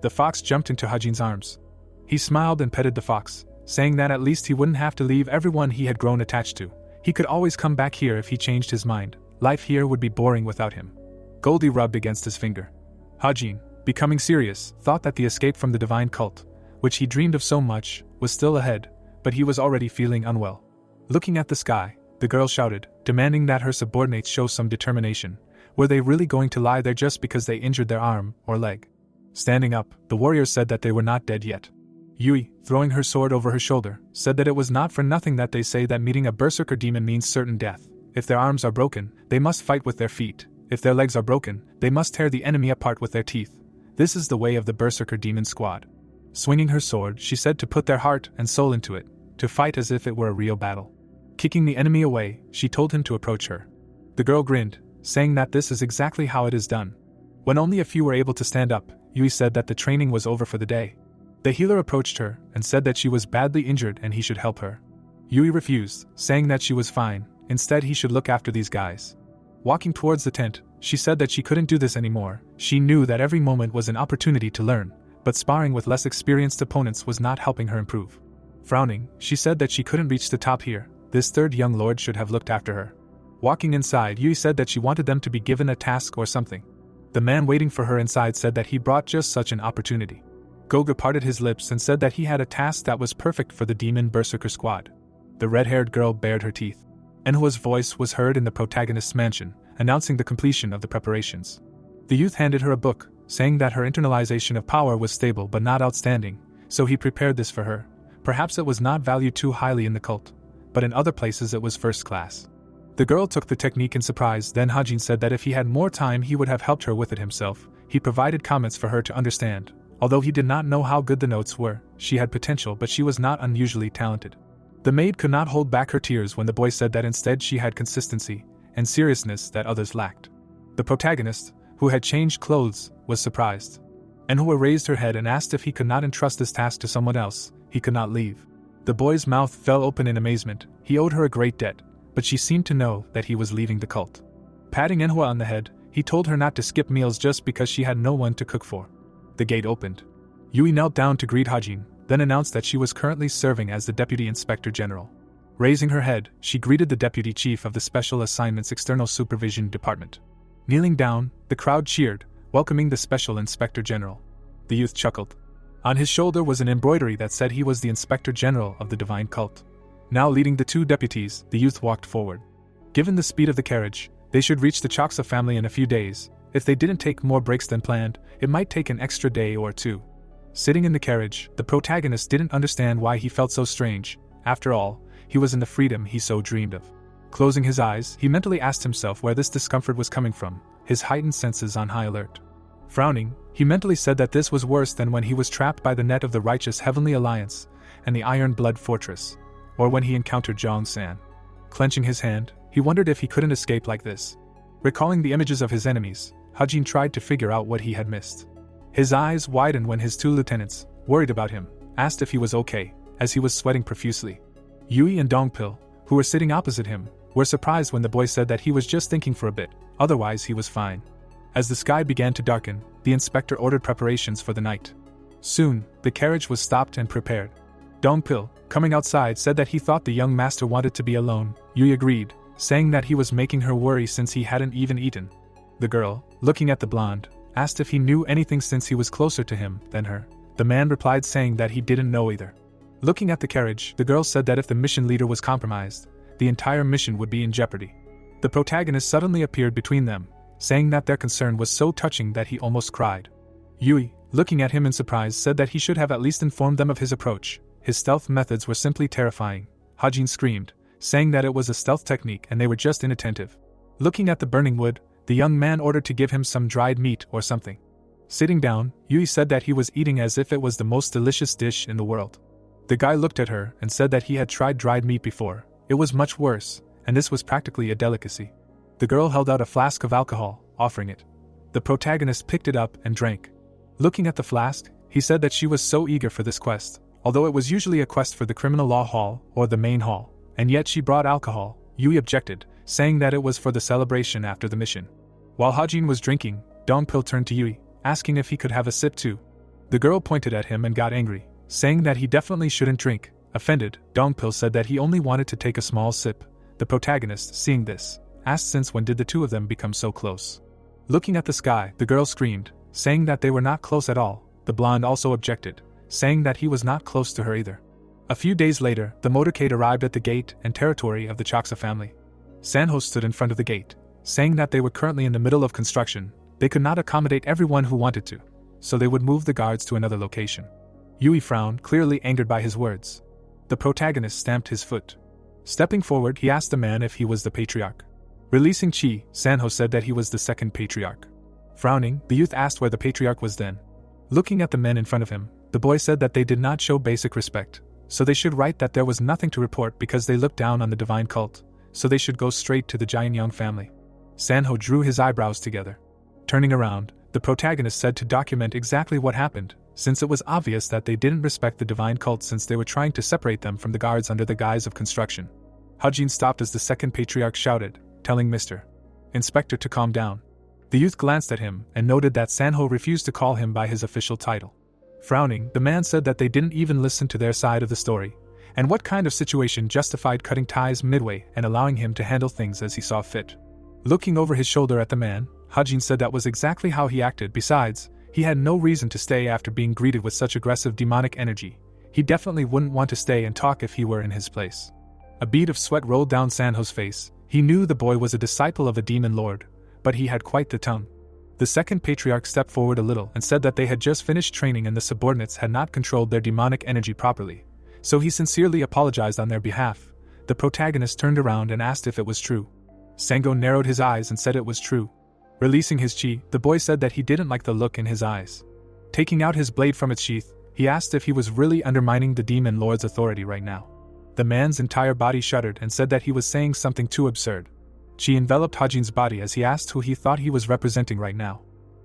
The fox jumped into Hajin's arms. He smiled and petted the fox, saying that at least he wouldn't have to leave everyone he had grown attached to. He could always come back here if he changed his mind. Life here would be boring without him. Goldie rubbed against his finger. Hajin, becoming serious, thought that the escape from the divine cult, which he dreamed of so much, was still ahead, but he was already feeling unwell. Looking at the sky, the girl shouted, demanding that her subordinates show some determination. Were they really going to lie there just because they injured their arm or leg? Standing up, the warriors said that they were not dead yet. Yui, throwing her sword over her shoulder, said that it was not for nothing that they say that meeting a berserker demon means certain death. If their arms are broken, they must fight with their feet. If their legs are broken, they must tear the enemy apart with their teeth. This is the way of the berserker demon squad. Swinging her sword, she said to put their heart and soul into it, to fight as if it were a real battle. Kicking the enemy away, she told him to approach her. The girl grinned, saying that this is exactly how it is done. When only a few were able to stand up, Yui said that the training was over for the day. The healer approached her and said that she was badly injured and he should help her. Yui refused, saying that she was fine, instead he should look after these guys. Walking towards the tent, she said that she couldn't do this anymore. She knew that every moment was an opportunity to learn, but sparring with less experienced opponents was not helping her improve. Frowning, she said that she couldn't reach the top here. This third young lord should have looked after her. Walking inside, Yui said that she wanted them to be given a task or something. The man waiting for her inside said that he brought just such an opportunity. Goga parted his lips and said that he had a task that was perfect for the demon berserker squad. The red-haired girl bared her teeth. Enhua's voice was heard in the protagonist's mansion, announcing the completion of the preparations. The youth handed her a book, saying that her internalization of power was stable but not outstanding, so he prepared this for her. Perhaps it was not valued too highly in the cult, but in other places it was first class. The girl took the technique in surprise, then Hajin said that if he had more time he would have helped her with it himself. He provided comments for her to understand. Although he did not know how good the notes were, she had potential but she was not unusually talented. The maid could not hold back her tears when the boy said that instead she had consistency and seriousness that others lacked. The protagonist, who had changed clothes, was surprised. Enhua raised her head and asked if he could not entrust this task to someone else. He could not leave. The boy's mouth fell open in amazement. He owed her a great debt, but she seemed to know that he was leaving the cult. Patting Enhua on the head, he told her not to skip meals just because she had no one to cook for. The gate opened. Yui knelt down to greet Hajin, then announced that she was currently serving as the Deputy Inspector General. Raising her head, she greeted the Deputy Chief of the Special Assignments External Supervision Department. Kneeling down, the crowd cheered, welcoming the Special Inspector General. The youth chuckled. On his shoulder was an embroidery that said he was the Inspector General of the Divine Cult. Now leading the two deputies, the youth walked forward. Given the speed of the carriage, they should reach the Choksa family in a few days. If they didn't take more breaks than planned, it might take an extra day or two. Sitting in the carriage, the protagonist didn't understand why he felt so strange. After all, he was in the freedom he so dreamed of. Closing his eyes, he mentally asked himself where this discomfort was coming from, his heightened senses on high alert. Frowning, he mentally said that this was worse than when he was trapped by the net of the righteous Heavenly Alliance and the Iron Blood Fortress, or when he encountered Zhang San. Clenching his hand, he wondered if he couldn't escape like this. Recalling the images of his enemies, Hajin tried to figure out what he had missed. His eyes widened when his two lieutenants, worried about him, asked if he was okay, as he was sweating profusely. Yui and Dongpil, who were sitting opposite him, were surprised when the boy said that he was just thinking for a bit, otherwise he was fine. As the sky began to darken, the inspector ordered preparations for the night. Soon, the carriage was stopped and prepared. Dongpil, coming outside, said that he thought the young master wanted to be alone. Yui agreed, saying that he was making her worry since he hadn't even eaten. The girl, looking at the blonde, asked if he knew anything since he was closer to him than her. The man replied saying that he didn't know either. Looking at the carriage, the girl said that if the mission leader was compromised, the entire mission would be in jeopardy. The protagonist suddenly appeared between them, saying that their concern was so touching that he almost cried. Yui, looking at him in surprise, said that he should have at least informed them of his approach. His stealth methods were simply terrifying. Hajin screamed, saying that it was a stealth technique and they were just inattentive. Looking at the burning wood, the young man ordered to give him some dried meat or something. Sitting down, Yui said that he was eating as if it was the most delicious dish in the world. The guy looked at her and said that he had tried dried meat before. It was much worse, and this was practically a delicacy. The girl held out a flask of alcohol, offering it. The protagonist picked it up and drank. Looking at the flask, he said that she was so eager for this quest, although it was usually a quest for the criminal law hall or the main hall, and yet she brought alcohol. Yui objected, saying that it was for the celebration after the mission. While Hajin was drinking, Dongpil turned to Yui, asking if he could have a sip too. The girl pointed at him and got angry, saying that he definitely shouldn't drink. Offended, Dongpil said that he only wanted to take a small sip. The protagonist, seeing this, asked since when did the two of them become so close. Looking at the sky, the girl screamed, saying that they were not close at all. The blonde also objected, saying that he was not close to her either. A few days later, the motorcade arrived at the gate and territory of the Choksa family. Sanho stood in front of the gate, saying that they were currently in the middle of construction. They could not accommodate everyone who wanted to, so they would move the guards to another location. Yui frowned, clearly angered by his words. The protagonist stamped his foot. Stepping forward, he asked the man if he was the patriarch. Releasing Chi, Sanho said that he was the second patriarch. Frowning, the youth asked where the patriarch was then. Looking at the men in front of him, the boy said that they did not show basic respect, so they should write that there was nothing to report because they looked down on the divine cult, so they should go straight to the Jianyang family. Sanho drew his eyebrows together. Turning around, the protagonist said to document exactly what happened, since it was obvious that they didn't respect the divine cult since they were trying to separate them from the guards under the guise of construction. Hajin stopped as the second patriarch shouted, telling Mr. Inspector to calm down. The youth glanced at him and noted that Sanho refused to call him by his official title. Frowning, the man said that they didn't even listen to their side of the story, and what kind of situation justified cutting ties midway and allowing him to handle things as he saw fit. Looking over his shoulder at the man, Hajin said that was exactly how he acted. Besides, he had no reason to stay after being greeted with such aggressive demonic energy. He definitely wouldn't want to stay and talk if he were in his place. A bead of sweat rolled down Sanho's face. He knew the boy was a disciple of a demon lord, but he had quite the tongue. The second patriarch stepped forward a little and said that they had just finished training and the subordinates had not controlled their demonic energy properly, so he sincerely apologized on their behalf. The protagonist turned around and asked if it was true. Sango narrowed his eyes and said it was true. Releasing his chi, the boy said that he didn't like the look in his eyes. Taking out his blade from its sheath, he asked if he was really undermining the demon lord's authority right now. The man's entire body shuddered and said that he was saying something too absurd. Chi enveloped Hajin's body as he asked who he thought he was representing right now.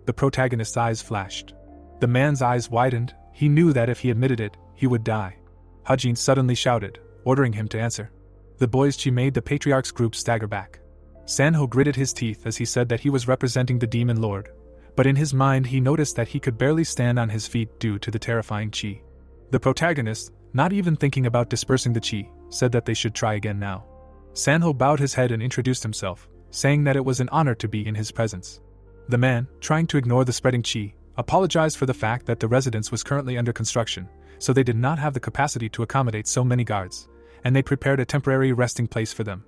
The protagonist's eyes flashed. The man's eyes widened. He knew that if he admitted it, he would die. Hajin suddenly shouted, ordering him to answer. The boy's chi made the patriarch's group stagger back. Sanho gritted his teeth as he said that he was representing the demon lord, but in his mind he noticed that he could barely stand on his feet due to the terrifying chi. The protagonist, not even thinking about dispersing the chi, said that they should try again now. Sanho bowed his head and introduced himself, saying that it was an honor to be in his presence. The man, trying to ignore the spreading chi, apologized for the fact that the residence was currently under construction, so they did not have the capacity to accommodate so many guards, and they prepared a temporary resting place for them.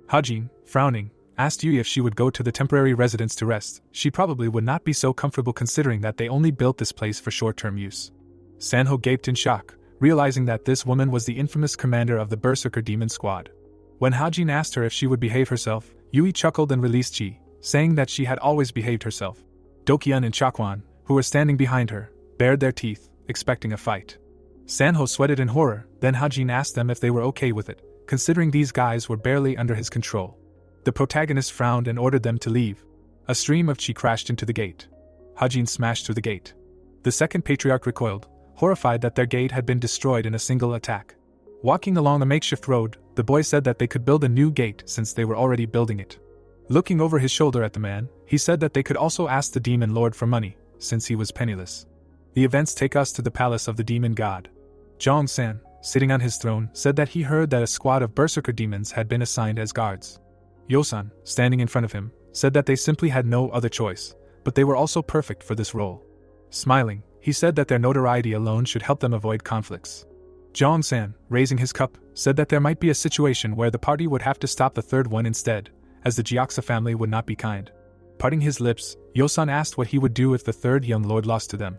Hajin, frowning, asked Yui if she would go to the temporary residence to rest. She probably would not be so comfortable considering that they only built this place for short-term use. Sanho gaped in shock, realizing that this woman was the infamous commander of the Berserker Demon Squad. When Hajin asked her if she would behave herself, Yui chuckled and released chi, saying that she had always behaved herself. Dokyun and Chakwan, who were standing behind her, bared their teeth, expecting a fight. Sanho sweated in horror, then Hajin asked them if they were okay with it, considering these guys were barely under his control. The protagonist frowned and ordered them to leave. A stream of chi crashed into the gate. Hajin smashed through the gate. The second patriarch recoiled, horrified that their gate had been destroyed in a single attack. Walking along a makeshift road, the boy said that they could build a new gate since they were already building it. Looking over his shoulder at the man, he said that they could also ask the demon lord for money, since he was penniless. The events take us to the palace of the demon god. Zhong-san, sitting on his throne, said that he heard that a squad of berserker demons had been assigned as guards. Yosan, standing in front of him, said that they simply had no other choice, but they were also perfect for this role. Smiling, he said that their notoriety alone should help them avoid conflicts. Zhong-san, raising his cup, said that there might be a situation where the party would have to stop the third one instead, as the Jiaksa family would not be kind. Parting his lips, Yosan asked what he would do if the third young lord lost to them.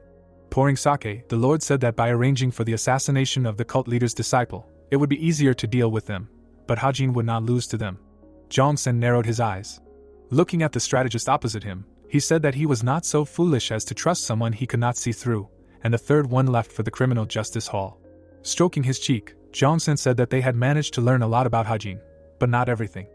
Pouring sake, the lord said that by arranging for the assassination of the cult leader's disciple, it would be easier to deal with them, but Hajin would not lose to them. Zhong-san narrowed his eyes. Looking at the strategist opposite him, he said that he was not so foolish as to trust someone he could not see through, and the third one left for the criminal justice hall. Stroking his cheek, Zhong-san said that they had managed to learn a lot about Hajin, but not everything.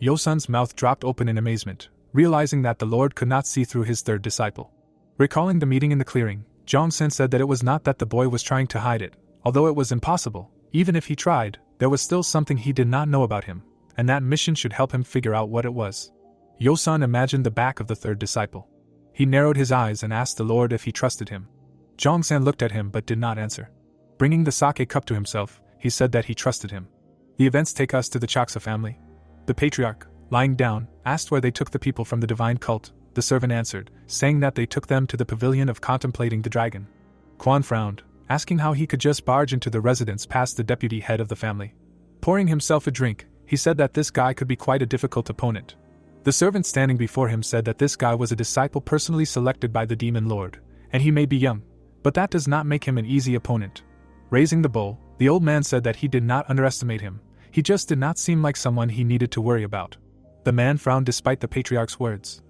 Yosan's mouth dropped open in amazement, realizing that the lord could not see through his third disciple. Recalling the meeting in the clearing, Zhong-san said that it was not that the boy was trying to hide it, although it was impossible. Even if he tried, there was still something he did not know about him, and that mission should help him figure out what it was. Yosan imagined the back of the third disciple. He narrowed his eyes and asked the lord if he trusted him. Zhong-san looked at him but did not answer. Bringing the sake cup to himself, he said that he trusted him. The events take us to the Chaksa family. The patriarch, lying down, asked where they took the people from the divine cult. The servant answered, saying that they took them to the pavilion of contemplating the dragon. Quan frowned, asking how he could just barge into the residence past the deputy head of the family. Pouring himself a drink, he said that this guy could be quite a difficult opponent. The servant standing before him said that this guy was a disciple personally selected by the demon lord, and he may be young, but that does not make him an easy opponent. Raising the bowl, the old man said that he did not underestimate him, he just did not seem like someone he needed to worry about. The man frowned despite the patriarch's words.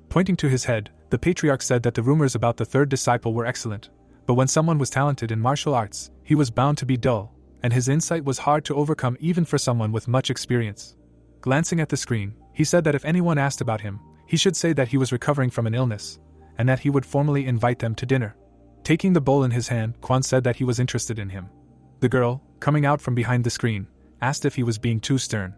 Pointing to his head, the patriarch said that the rumors about the third disciple were excellent, but when someone was talented in martial arts, he was bound to be dull, and his insight was hard to overcome even for someone with much experience. Glancing at the screen, he said that if anyone asked about him, he should say that he was recovering from an illness, and that he would formally invite them to dinner. Taking the bowl in his hand, Quan said that he was interested in him. The girl, coming out from behind the screen, asked if he was being too stern.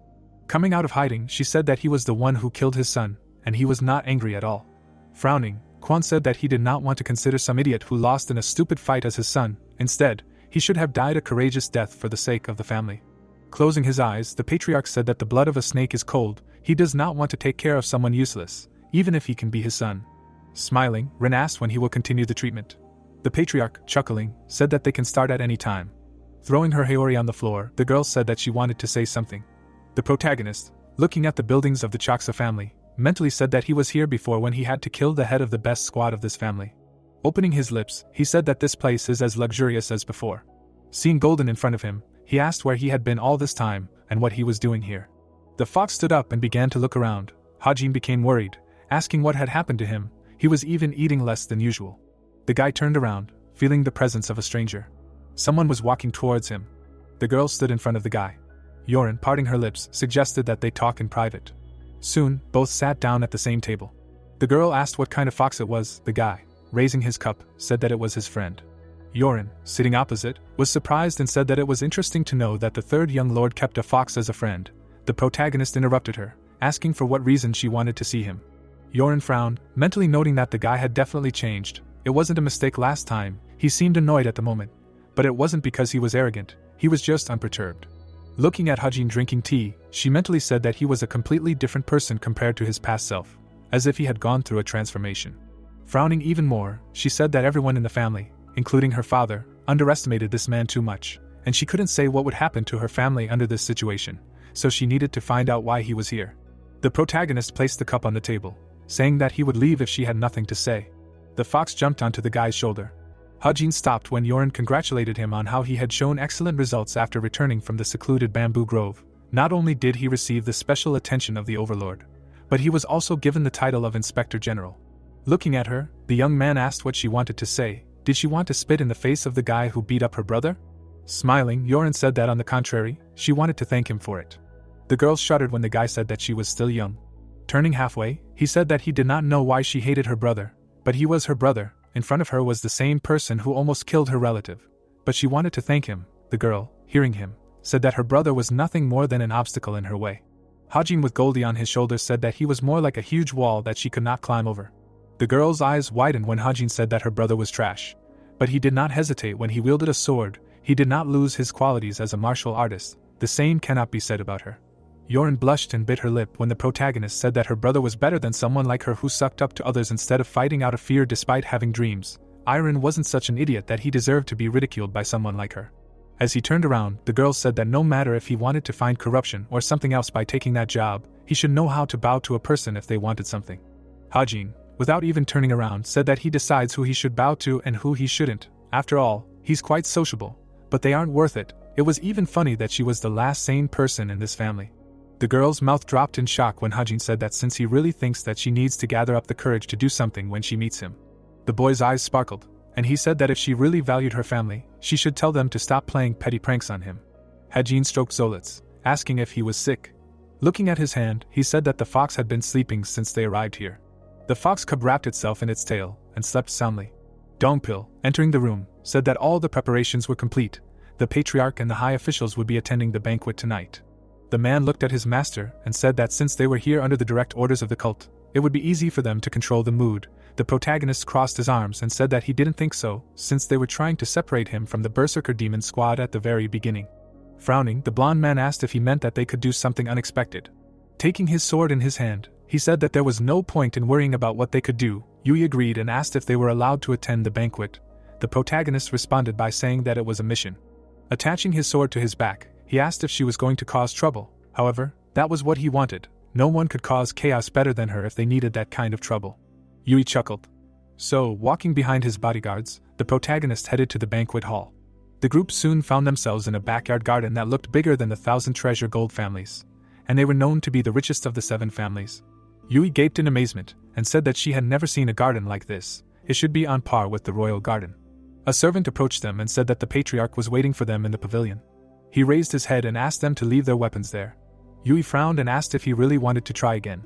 Coming out of hiding, she said that he was the one who killed his son, and he was not angry at all. Frowning, Quan said that he did not want to consider some idiot who lost in a stupid fight as his son. Instead, he should have died a courageous death for the sake of the family. Closing his eyes, the patriarch said that the blood of a snake is cold. He does not want to take care of someone useless, even if he can be his son. Smiling, Ren asked when he will continue the treatment. The patriarch, chuckling, said that they can start at any time. Throwing her Haori on the floor, the girl said that she wanted to say something. The protagonist, looking at the buildings of the Chaksa family, mentally said that he was here before when he had to kill the head of the best squad of this family. Opening his lips, he said that this place is as luxurious as before. Seeing Golden in front of him, he asked where he had been all this time, and what he was doing here. The fox stood up and began to look around. Hajin became worried, asking what had happened to him. He was even eating less than usual. The guy turned around, feeling the presence of a stranger. Someone was walking towards him. The girl stood in front of the guy. Yoren, parting her lips, suggested that they talk in private. Soon, both sat down at the same table. The girl asked what kind of fox it was. The guy, raising his cup, said that it was his friend. Yoren, sitting opposite, was surprised and said that it was interesting to know that the third young lord kept a fox as a friend. The protagonist interrupted her, asking for what reason she wanted to see him. Yoren frowned, mentally noting that the guy had definitely changed. It wasn't a mistake last time. He seemed annoyed at the moment, But it wasn't because he was arrogant, he was just unperturbed. Looking at Hajin drinking tea, she mentally said that he was a completely different person compared to his past self, as if he had gone through a transformation. Frowning even more, she said that everyone in the family, including her father, underestimated this man too much, and she couldn't say what would happen to her family under this situation, so she needed to find out why he was here. The protagonist placed the cup on the table, saying that he would leave if she had nothing to say. The fox jumped onto the guy's shoulder. Hajin stopped when Yoren congratulated him on how he had shown excellent results after returning from the secluded bamboo grove. Not only did he receive the special attention of the overlord, but he was also given the title of Inspector General. Looking at her, the young man asked what she wanted to say. Did she want to spit in the face of the guy who beat up her brother? Smiling, Yoren said that on the contrary, she wanted to thank him for it. The girl shuddered when the guy said that she was still young. Turning halfway, he said that he did not know why she hated her brother, but he was her brother. In front of her was the same person who almost killed her relative. But she wanted to thank him. The girl, hearing him, said that her brother was nothing more than an obstacle in her way. Hajin with Goldie on his shoulder said that he was more like a huge wall that she could not climb over. The girl's eyes widened when Hajin said that her brother was trash. But he did not hesitate when he wielded a sword. He did not lose his qualities as a martial artist. The same cannot be said about her. Yoren blushed and bit her lip when the protagonist said that her brother was better than someone like her who sucked up to others instead of fighting out of fear despite having dreams. Iron wasn't such an idiot that he deserved to be ridiculed by someone like her. As he turned around, the girl said that no matter if he wanted to find corruption or something else by taking that job, he should know how to bow to a person if they wanted something. Hajin, without even turning around, said that he decides who he should bow to and who he shouldn't. After all, he's quite sociable, but they aren't worth it. It was even funny that she was the last sane person in this family. The girl's mouth dropped in shock when Hajin said that since he really thinks that she needs to gather up the courage to do something when she meets him. The boy's eyes sparkled, and he said that if she really valued her family, she should tell them to stop playing petty pranks on him. Hajin stroked Zolitz, asking if he was sick. Looking at his hand, he said that the fox had been sleeping since they arrived here. The fox cub wrapped itself in its tail and slept soundly. Dongpil, entering the room, said that all the preparations were complete. The patriarch and the high officials would be attending the banquet tonight. The man looked at his master and said that since they were here under the direct orders of the cult, it would be easy for them to control the mood. The protagonist crossed his arms and said that he didn't think so, since they were trying to separate him from the berserker demon squad at the very beginning. Frowning, the blonde man asked if he meant that they could do something unexpected. Taking his sword in his hand, he said that there was no point in worrying about what they could do. Yui agreed and asked if they were allowed to attend the banquet. The protagonist responded by saying that it was a mission. Attaching his sword to his back, he asked if she was going to cause trouble. However, that was what he wanted. No one could cause chaos better than her if they needed that kind of trouble. Yui chuckled. So, walking behind his bodyguards, the protagonist headed to the banquet hall. The group soon found themselves in a backyard garden that looked bigger than the 1,000 treasure gold families, and they were known to be the richest of the 7 families. Yui gaped in amazement, and said that she had never seen a garden like this. It should be on par with the royal garden. A servant approached them and said that the patriarch was waiting for them in the pavilion. He raised his head and asked them to leave their weapons there. Yui frowned and asked if he really wanted to try again.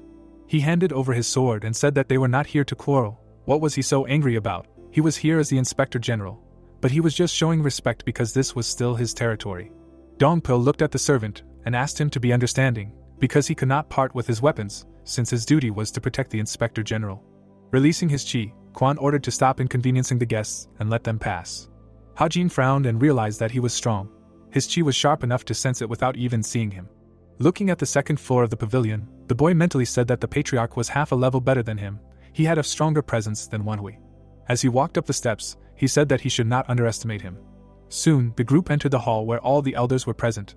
He handed over his sword and said that they were not here to quarrel. What was he so angry about? He was here as the Inspector General, but he was just showing respect because this was still his territory. Dongpil looked at the servant and asked him to be understanding, because he could not part with his weapons, since his duty was to protect the Inspector General. Releasing his chi, Quan ordered to stop inconveniencing the guests and let them pass. Hajin frowned and realized that he was strong. His chi was sharp enough to sense it without even seeing him. Looking at the second floor of the pavilion, the boy mentally said that the patriarch was half a level better than him. He had a stronger presence than Wanhui. As he walked up the steps, he said that he should not underestimate him. Soon, the group entered the hall where all the elders were present.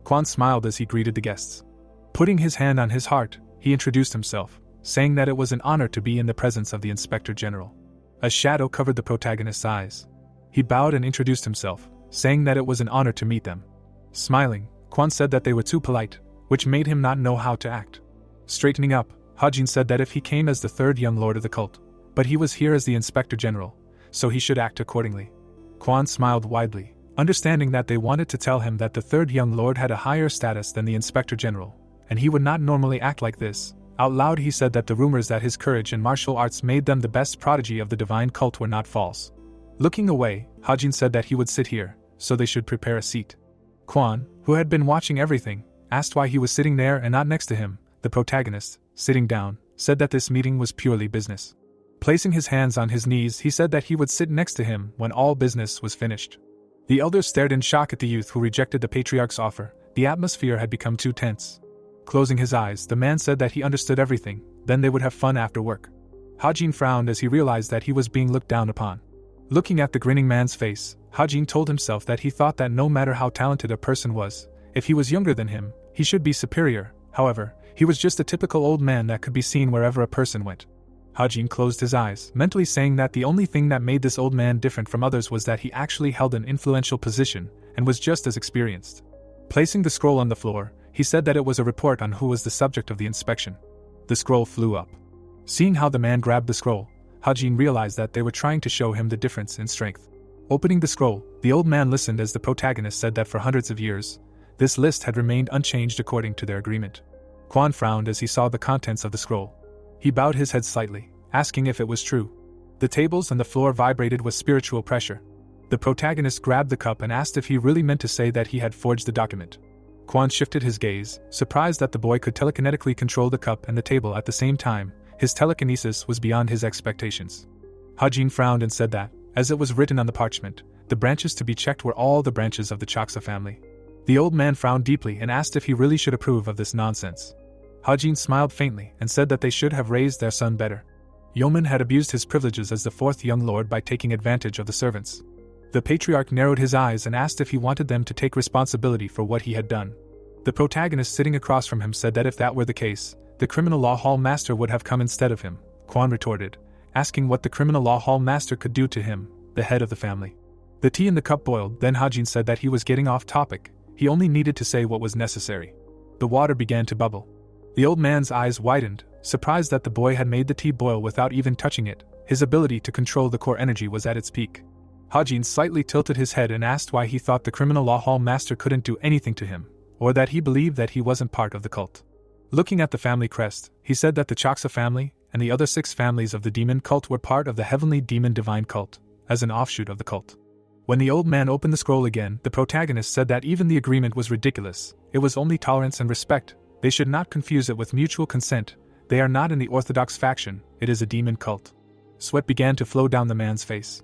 Quan smiled as he greeted the guests. Putting his hand on his heart, he introduced himself, saying that it was an honor to be in the presence of the Inspector General. A shadow covered the protagonist's eyes. He bowed and introduced himself, saying that it was an honor to meet them. Smiling, Quan said that they were too polite, which made him not know how to act. Straightening up, Hajin said that if he came as the 3rd young lord of the cult, but he was here as the Inspector General, so he should act accordingly. Quan smiled widely, understanding that they wanted to tell him that the 3rd young lord had a higher status than the Inspector General, and he would not normally act like this. Out loud he said that the rumors that his courage and martial arts made them the best prodigy of the divine cult were not false. Looking away, Hajin said that he would sit here, so they should prepare a seat. Quan, who had been watching everything, asked why he was sitting there and not next to him. The protagonist, sitting down, said that this meeting was purely business. Placing his hands on his knees, he said that he would sit next to him when all business was finished. The elders stared in shock at the youth who rejected the patriarch's offer. The atmosphere had become too tense. Closing his eyes, the man said that he understood everything, then they would have fun after work. Hajin frowned as he realized that he was being looked down upon. Looking at the grinning man's face, Hajin told himself that he thought that no matter how talented a person was, if he was younger than him, he should be superior. However, he was just a typical old man that could be seen wherever a person went. Hajin closed his eyes, mentally saying that the only thing that made this old man different from others was that he actually held an influential position and was just as experienced. Placing the scroll on the floor, he said that it was a report on who was the subject of the inspection. The scroll flew up. Seeing how the man grabbed the scroll, Hajin realized that they were trying to show him the difference in strength. Opening the scroll, the old man listened as the protagonist said that for hundreds of years, this list had remained unchanged according to their agreement. Quan frowned as he saw the contents of the scroll. He bowed his head slightly, asking if it was true. The tables and the floor vibrated with spiritual pressure. The protagonist grabbed the cup and asked if he really meant to say that he had forged the document. Quan shifted his gaze, surprised that the boy could telekinetically control the cup and the table at the same time. His telekinesis was beyond his expectations. Hajin frowned and said that, as it was written on the parchment, the branches to be checked were all the branches of the Chaksa family. The old man frowned deeply and asked if he really should approve of this nonsense. Hajin smiled faintly and said that they should have raised their son better. Yeoman had abused his privileges as the fourth young lord by taking advantage of the servants. The patriarch narrowed his eyes and asked if he wanted them to take responsibility for what he had done. The protagonist sitting across from him said that if that were the case, the criminal law hall master would have come instead of him. Quan retorted, asking what the criminal law hall master could do to him, the head of the family. The tea in the cup boiled, then Hajin said that he was getting off topic. He only needed to say what was necessary. The water began to bubble. The old man's eyes widened, surprised that the boy had made the tea boil without even touching it. His ability to control the core energy was at its peak. Hajin slightly tilted his head and asked why he thought the criminal law hall master couldn't do anything to him, or that he believed that he wasn't part of the cult. Looking at the family crest, he said that the Chaksa family and the other 6 families of the demon cult were part of the heavenly demon divine cult, as an offshoot of the cult. When the old man opened the scroll again, the protagonist said that even the agreement was ridiculous. It was only tolerance and respect. They should not confuse it with mutual consent. They are not in the orthodox faction, it is a demon cult. Sweat began to flow down the man's face.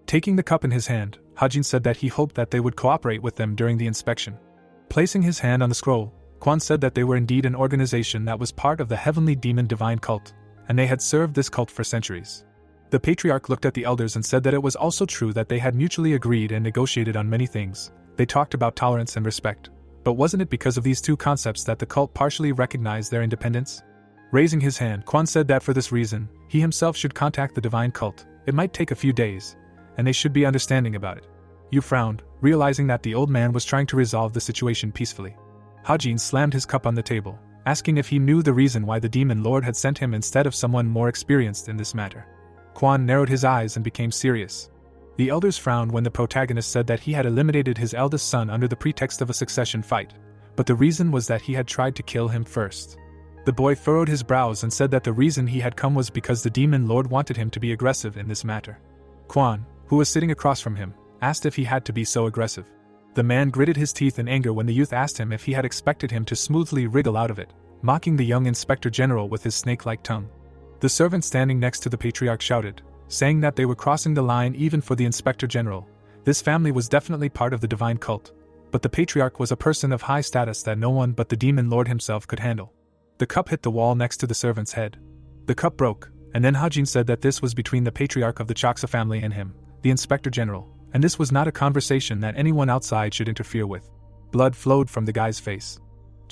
Taking the cup in his hand, Hajin said that he hoped that they would cooperate with them during the inspection. Placing his hand on the scroll, Quan said that they were indeed an organization that was part of the heavenly demon divine cult, and they had served this cult for centuries. The patriarch looked at the elders and said that it was also true that they had mutually agreed and negotiated on many things. They talked about tolerance and respect. But wasn't it because of these two concepts that the cult partially recognized their independence? Raising his hand, Quan said that for this reason, he himself should contact the divine cult. It might take a few days, and they should be understanding about it. Yu frowned, realizing that the old man was trying to resolve the situation peacefully. Hajin slammed his cup on the table, asking if he knew the reason why the demon lord had sent him instead of someone more experienced in this matter. Quan narrowed his eyes and became serious. The elders frowned when the protagonist said that he had eliminated his eldest son under the pretext of a succession fight, but the reason was that he had tried to kill him first. The boy furrowed his brows and said that the reason he had come was because the demon lord wanted him to be aggressive in this matter. Quan, who was sitting across from him, asked if he had to be so aggressive. The man gritted his teeth in anger when the youth asked him if he had expected him to smoothly wriggle out of it, mocking the young inspector general with his snake-like tongue. The servant standing next to the patriarch shouted, saying that they were crossing the line even for the inspector general. This family was definitely part of the divine cult, but the patriarch was a person of high status that no one but the demon lord himself could handle. The cup hit the wall next to the servant's head. The cup broke, and then Hajin said that this was between the patriarch of the Chaksa family and him, the inspector general, and this was not a conversation that anyone outside should interfere with. Blood flowed from the guy's face.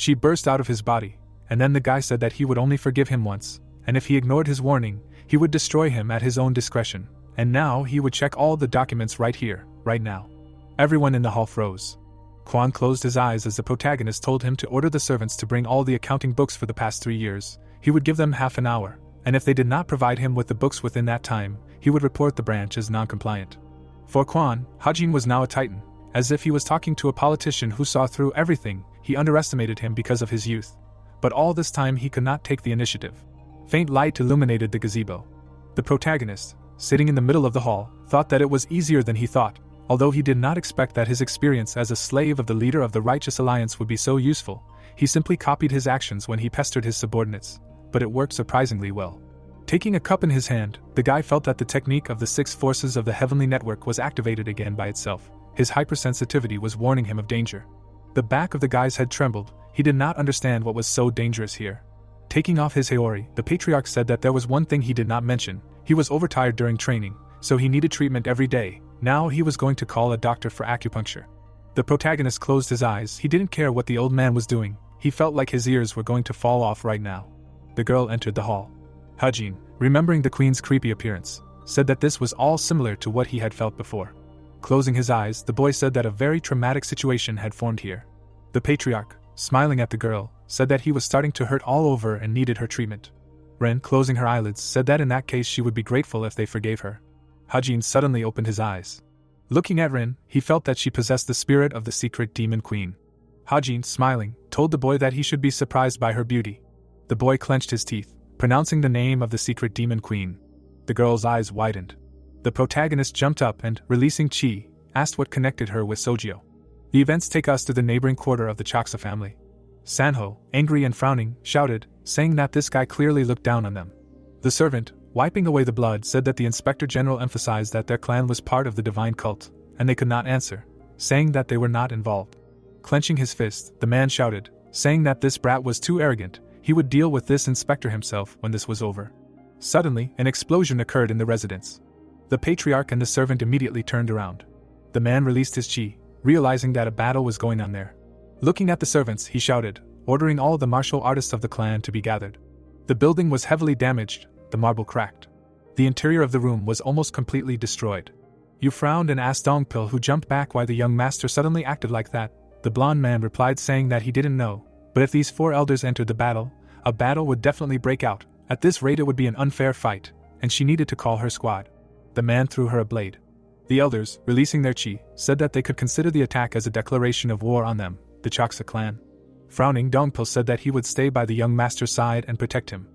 Chi burst out of his body, and then the guy said that he would only forgive him once, and if he ignored his warning, he would destroy him at his own discretion, and now he would check all the documents right here, right now. Everyone in the hall froze. Quan closed his eyes as the protagonist told him to order the servants to bring all the accounting books for the past 3 years. He would give them half an hour, and if they did not provide him with the books within that time, he would report the branch as non-compliant. For Quan, Hajin was now a titan, as if he was talking to a politician who saw through everything. He underestimated him because of his youth. But all this time he could not take the initiative. Faint light illuminated the gazebo. The protagonist, sitting in the middle of the hall, thought that it was easier than he thought, although he did not expect that his experience as a slave of the leader of the Righteous Alliance would be so useful. He simply copied his actions when he pestered his subordinates, but it worked surprisingly well. Taking a cup in his hand, the guy felt that the technique of the 6 forces of the heavenly network was activated again by itself. His hypersensitivity was warning him of danger. The back of the guy's head trembled. He did not understand what was so dangerous here. Taking off his Haori, the patriarch said that there was one thing he did not mention. He was overtired during training, so he needed treatment every day. Now he was going to call a doctor for acupuncture. The protagonist closed his eyes. He didn't care what the old man was doing. He felt like his ears were going to fall off right now. The girl entered the hall. Hajin, remembering the queen's creepy appearance, said that this was all similar to what he had felt before. Closing his eyes, the boy said that a very traumatic situation had formed here. The patriarch, smiling at the girl, said that he was starting to hurt all over and needed her treatment. Ren, closing her eyelids, said that in that case she would be grateful if they forgave her. Hajin suddenly opened his eyes. Looking at Ren, he felt that she possessed the spirit of the secret demon queen. Hajin, smiling, told the boy that he should be surprised by her beauty. The boy clenched his teeth, pronouncing the name of the secret demon queen. The girl's eyes widened. The protagonist jumped up and, releasing chi, asked what connected her with Sojio. The events take us to the neighboring quarter of the Chaksa family. Sanho, angry and frowning, shouted, saying that this guy clearly looked down on them. The servant, wiping away the blood, said that the inspector general emphasized that their clan was part of the divine cult, and they could not answer, saying that they were not involved. Clenching his fist, the man shouted, saying that this brat was too arrogant. He would deal with this inspector himself when this was over. Suddenly, an explosion occurred in the residence. The patriarch and the servant immediately turned around. The man released his chi, realizing that a battle was going on there. Looking at the servants, he shouted, ordering all the martial artists of the clan to be gathered. The building was heavily damaged, the marble cracked. The interior of the room was almost completely destroyed. You frowned and asked Dongpil, who jumped back why the young master suddenly acted like that. The blonde man replied, saying that he didn't know, but if these 4 elders entered the battle, a battle would definitely break out. At this rate it would be an unfair fight, and she needed to call her squad. The man threw her a blade. The elders, releasing their chi, said that they could consider the attack as a declaration of war on them, the Chaksa clan. Frowning, Dongpil said that he would stay by the young master's side and protect him.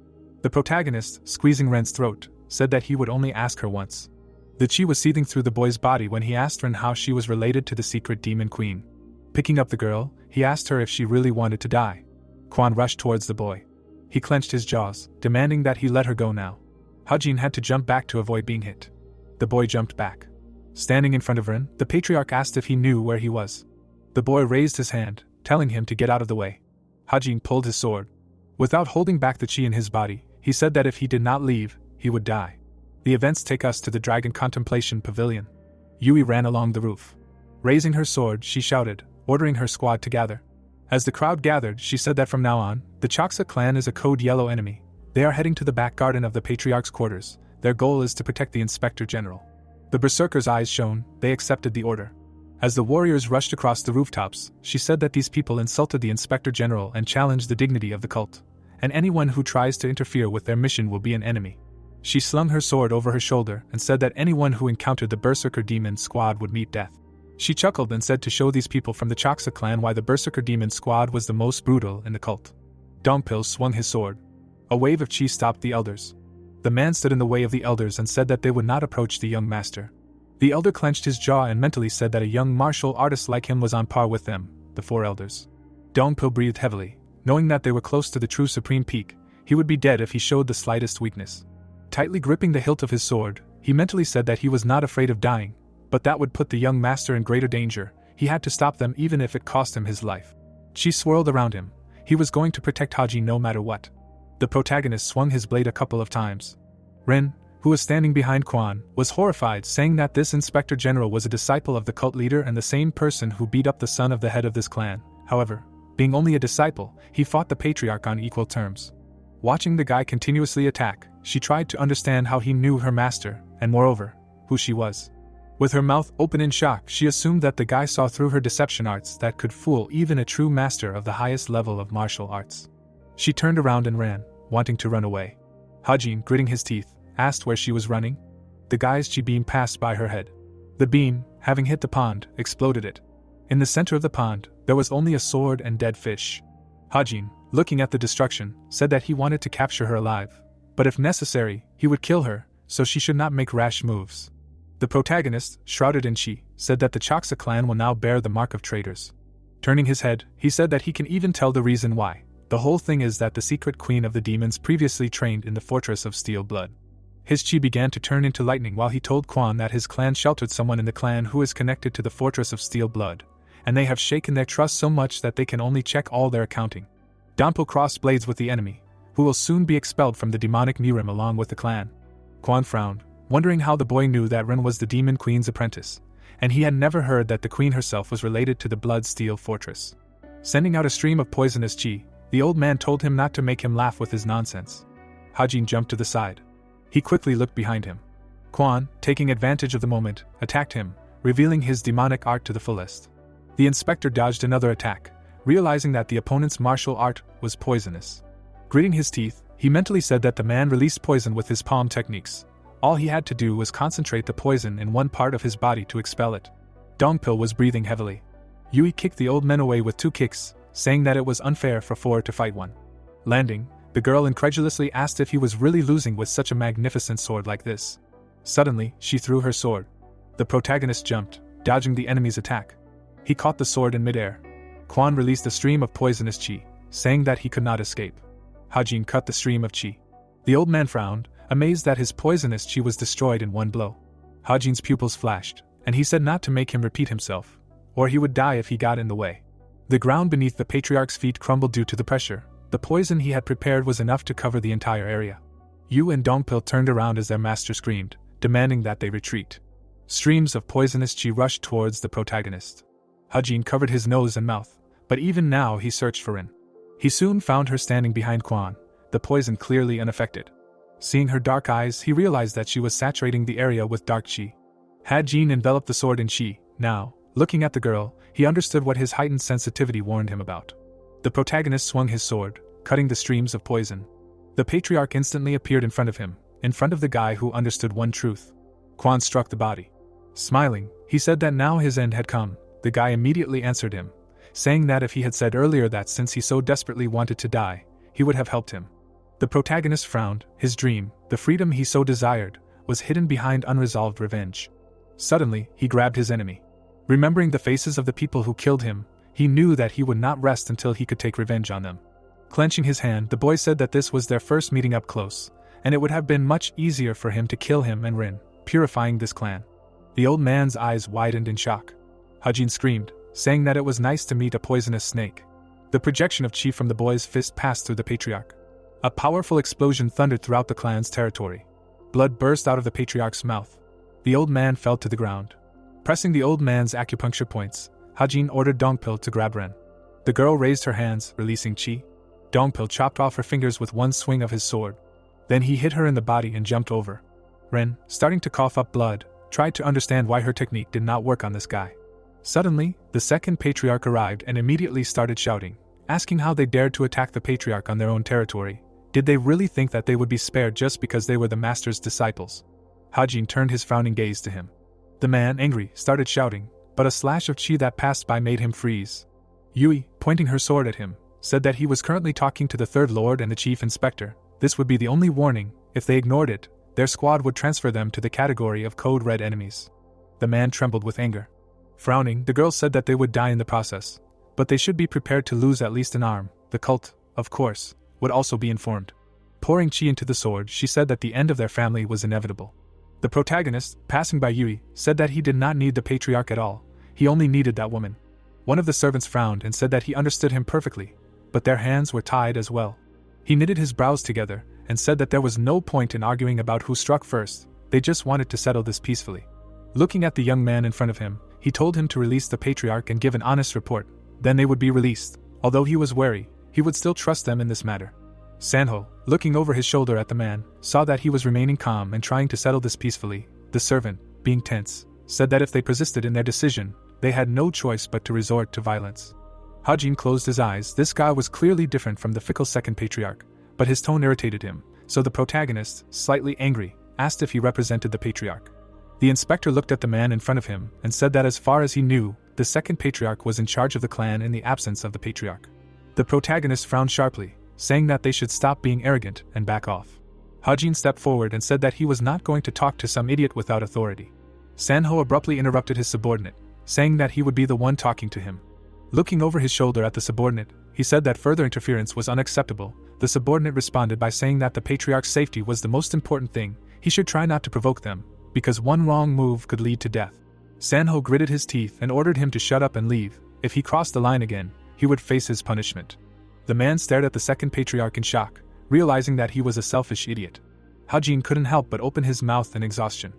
The protagonist, squeezing Ren's throat, said that he would only ask her once. The chi was seething through the boy's body when he asked Ren how she was related to the secret demon queen. Picking up the girl, he asked her if she really wanted to die. Quan rushed towards the boy. He clenched his jaws, demanding that he let her go now. Hajin had to jump back to avoid being hit. The boy jumped back. Standing in front of Ren, the patriarch asked if he knew where he was. The boy raised his hand, telling him to get out of the way. Hajin pulled his sword. Without holding back the chi in his body, he said that if he did not leave, he would die. The events take us to the Dragon Contemplation Pavilion. Yui ran along the roof. Raising her sword, she shouted, ordering her squad to gather. As the crowd gathered, she said that from now on, the Chaksa clan is a code yellow enemy. They are heading to the back garden of the Patriarch's quarters. Their goal is to protect the Inspector General. The Berserker's eyes shone, they accepted the order. As the warriors rushed across the rooftops, she said that these people insulted the Inspector General and challenged the dignity of the cult, and anyone who tries to interfere with their mission will be an enemy. She slung her sword over her shoulder and said that anyone who encountered the Berserker Demon Squad would meet death. She chuckled and said to show these people from the Chaksa clan why the Berserker Demon Squad was the most brutal in the cult. Dongpil swung his sword. A wave of chi stopped the elders. The man stood in the way of the elders and said that they would not approach the young master. The elder clenched his jaw and mentally said that a young martial artist like him was on par with them, the 4 elders. Dongpil breathed heavily, knowing that they were close to the true supreme peak. He would be dead if he showed the slightest weakness. Tightly gripping the hilt of his sword, he mentally said that he was not afraid of dying, but that would put the young master in greater danger. He had to stop them even if it cost him his life. Chi swirled around him. He was going to protect Haji no matter what. The protagonist swung his blade a couple of times. Ren, who was standing behind Quan, was horrified, saying that this Inspector General was a disciple of the cult leader and the same person who beat up the son of the head of this clan. However, being only a disciple, he fought the patriarch on equal terms. Watching the guy continuously attack, she tried to understand how he knew her master, and moreover, who she was. With her mouth open in shock, she assumed that the guy saw through her deception arts that could fool even a true master of the highest level of martial arts. She turned around and ran, wanting to run away. Hajin, gritting his teeth, asked where she was running. The guy's chi beam passed by her head. The beam, having hit the pond, exploded it. In the center of the pond, there was only a sword and dead fish. Hajin, looking at the destruction, said that he wanted to capture her alive, but if necessary, he would kill her, so she should not make rash moves. The protagonist, shrouded in chi, said that the Chaksa clan will now bear the mark of traitors. Turning his head, he said that he can even tell the reason why. The whole thing is that the secret queen of the demons previously trained in the fortress of Steel Blood. His chi began to turn into lightning while he told Quan that his clan sheltered someone in the clan who is connected to the Fortress of Steel Blood, and they have shaken their trust so much that they can only check all their accounting. Dongpil crossed blades with the enemy, who will soon be expelled from the demonic Mirim along with the clan. Quan frowned, wondering how the boy knew that Ren was the Demon Queen's apprentice, and he had never heard that the queen herself was related to the Blood Steel Fortress. Sending out a stream of poisonous chi, the old man told him not to make him laugh with his nonsense. Hajin jumped to the side. He quickly looked behind him. Quan, taking advantage of the moment, attacked him, revealing his demonic art to the fullest. The inspector dodged another attack, realizing that the opponent's martial art was poisonous. Gritting his teeth, he mentally said that the man released poison with his palm techniques. All he had to do was concentrate the poison in one part of his body to expel it. Dongpil was breathing heavily. Yui kicked the old man away with 2 kicks, saying that it was unfair for 4 to fight 1. Landing, the girl incredulously asked if he was really losing with such a magnificent sword like this. Suddenly, she threw her sword. The protagonist jumped, dodging the enemy's attack. He caught the sword in midair. Quan released a stream of poisonous chi, saying that he could not escape. Hajin cut the stream of chi. The old man frowned, amazed that his poisonous chi was destroyed in one blow. Hajin's pupils flashed, and he said not to make him repeat himself, or he would die if he got in the way. The ground beneath the patriarch's feet crumbled due to the pressure. The poison he had prepared was enough to cover the entire area. Yu and Dongpil turned around as their master screamed, demanding that they retreat. Streams of poisonous chi rushed towards the protagonist. Hajin covered his nose and mouth, but even now he searched for Rin. He soon found her standing behind Quan, the poison clearly unaffected. Seeing her dark eyes, he realized that she was saturating the area with dark chi. Had Jin enveloped the sword in chi, now, looking at the girl, he understood what his heightened sensitivity warned him about. The protagonist swung his sword, cutting the streams of poison. The patriarch instantly appeared in front of him, in front of the guy who understood one truth. Quan struck the body. Smiling, he said that now his end had come. The guy immediately answered him, saying that if he had said earlier that since he so desperately wanted to die, he would have helped him. The protagonist frowned. His dream, the freedom he so desired, was hidden behind unresolved revenge. Suddenly, he grabbed his enemy. Remembering the faces of the people who killed him, he knew that he would not rest until he could take revenge on them. Clenching his hand, the boy said that this was their first meeting up close, and it would have been much easier for him to kill him and Rin, purifying this clan. The old man's eyes widened in shock. Hajin screamed, saying that it was nice to meet a poisonous snake. The projection of chi from the boy's fist passed through the patriarch. A powerful explosion thundered throughout the clan's territory. Blood burst out of the patriarch's mouth. The old man fell to the ground. Pressing the old man's acupuncture points, Hajin ordered Dongpil to grab Ren. The girl raised her hands, releasing chi. Dongpil chopped off her fingers with one swing of his sword. Then he hit her in the body and jumped over. Ren, starting to cough up blood, tried to understand why her technique did not work on this guy. Suddenly, the second patriarch arrived and immediately started shouting, asking how they dared to attack the patriarch on their own territory. Did they really think that they would be spared just because they were the master's disciples? Hajin turned his frowning gaze to him. The man, angry, started shouting, but a slash of chi that passed by made him freeze. Yui, pointing her sword at him, said that he was currently talking to the third lord and the chief inspector. This would be the only warning. If they ignored it, their squad would transfer them to the category of Code Red enemies. The man trembled with anger. Frowning, the girl said that they would die in the process, but they should be prepared to lose at least an arm. The cult, of course, would also be informed. Pouring chi into the sword, she said that the end of their family was inevitable. The protagonist, passing by Yui, said that he did not need the patriarch at all. He only needed that woman. One of the servants frowned and said that he understood him perfectly, but their hands were tied as well. He knitted his brows together and said that there was no point in arguing about who struck first. They just wanted to settle this peacefully. Looking at the young man in front of him, he told him to release the patriarch and give an honest report. Then they would be released. Although he was wary, he would still trust them in this matter. Sanho, looking over his shoulder at the man, saw that he was remaining calm and trying to settle this peacefully. The servant, being tense, said that if they persisted in their decision, they had no choice but to resort to violence. Hajin closed his eyes. This guy was clearly different from the fickle second patriarch, but his tone irritated him, so the protagonist, slightly angry, asked if he represented the patriarch. The inspector looked at the man in front of him and said that as far as he knew, the second patriarch was in charge of the clan in the absence of the patriarch. The protagonist frowned sharply, saying that they should stop being arrogant and back off. Hajin stepped forward and said that he was not going to talk to some idiot without authority. Sanho abruptly interrupted his subordinate, saying that he would be the one talking to him. Looking over his shoulder at the subordinate, he said that further interference was unacceptable. The subordinate responded by saying that the patriarch's safety was the most important thing. He should try not to provoke them, because one wrong move could lead to death. Sanho gritted his teeth and ordered him to shut up and leave. If he crossed the line again, he would face his punishment. The man stared at the second patriarch in shock, realizing that he was a selfish idiot. Hajin couldn't help but open his mouth in exhaustion.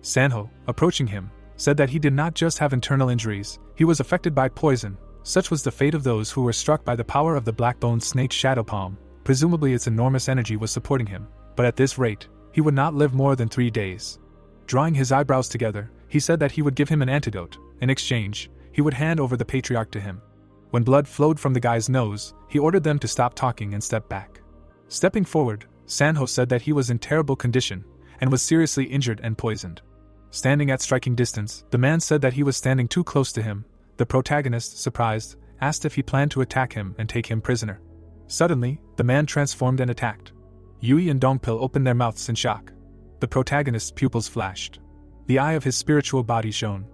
Sanho, approaching him, said that he did not just have internal injuries, he was affected by poison. Such was the fate of those who were struck by the power of the black-boned snake shadow palm. Presumably its enormous energy was supporting him, but at this rate, he would not live more than 3 days. Drawing his eyebrows together, he said that he would give him an antidote. In exchange, he would hand over the patriarch to him. When blood flowed from the guy's nose, he ordered them to stop talking and step back. Stepping forward, Sanho said that he was in terrible condition, and was seriously injured and poisoned. Standing at striking distance, the man said that he was standing too close to him. The protagonist, surprised, asked if he planned to attack him and take him prisoner. Suddenly, the man transformed and attacked. Yui and Dongpil opened their mouths in shock. The protagonist's pupils flashed. The eye of his spiritual body shone.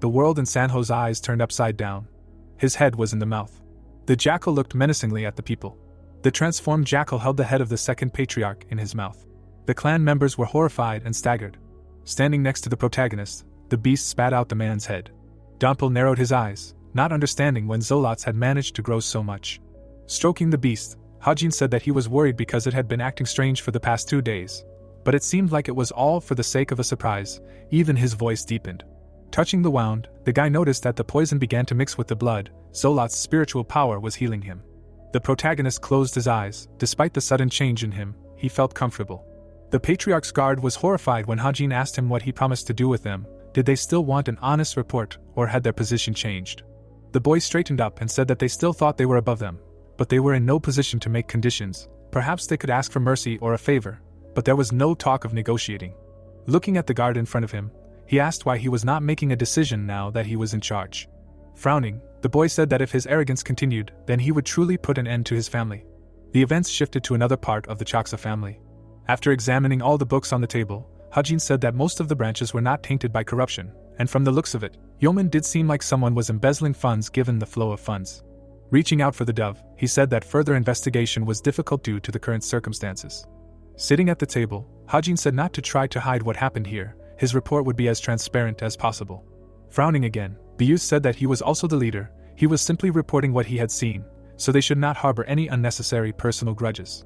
The world in Sanho's eyes turned upside down. His head was in the mouth. The jackal looked menacingly at the people. The transformed jackal held the head of the second patriarch in his mouth. The clan members were horrified and staggered. Standing next to the protagonist, the beast spat out the man's head. Dongpil narrowed his eyes, not understanding when Zolots had managed to grow so much. Stroking the beast, Hajin said that he was worried because it had been acting strange for the past 2 days. But it seemed like it was all for the sake of a surprise. Even his voice deepened. Touching the wound, the guy noticed that the poison began to mix with the blood. Zolot's spiritual power was healing him. The protagonist closed his eyes. Despite the sudden change in him, he felt comfortable. The patriarch's guard was horrified when Hajin asked him what he promised to do with them. Did they still want an honest report, or had their position changed? The boy straightened up and said that they still thought they were above them, but they were in no position to make conditions. Perhaps they could ask for mercy or a favor, but there was no talk of negotiating. Looking at the guard in front of him, he asked why he was not making a decision now that he was in charge. Frowning, the boy said that if his arrogance continued, then he would truly put an end to his family. The events shifted to another part of the Chaksa family. After examining all the books on the table, Hajin said that most of the branches were not tainted by corruption, and from the looks of it, Yeoman did seem like someone was embezzling funds given the flow of funds. Reaching out for the dove, he said that further investigation was difficult due to the current circumstances. Sitting at the table, Hajin said not to try to hide what happened here. His report would be as transparent as possible. Frowning again, the youth said that he was also the leader. He was simply reporting what he had seen, so they should not harbor any unnecessary personal grudges.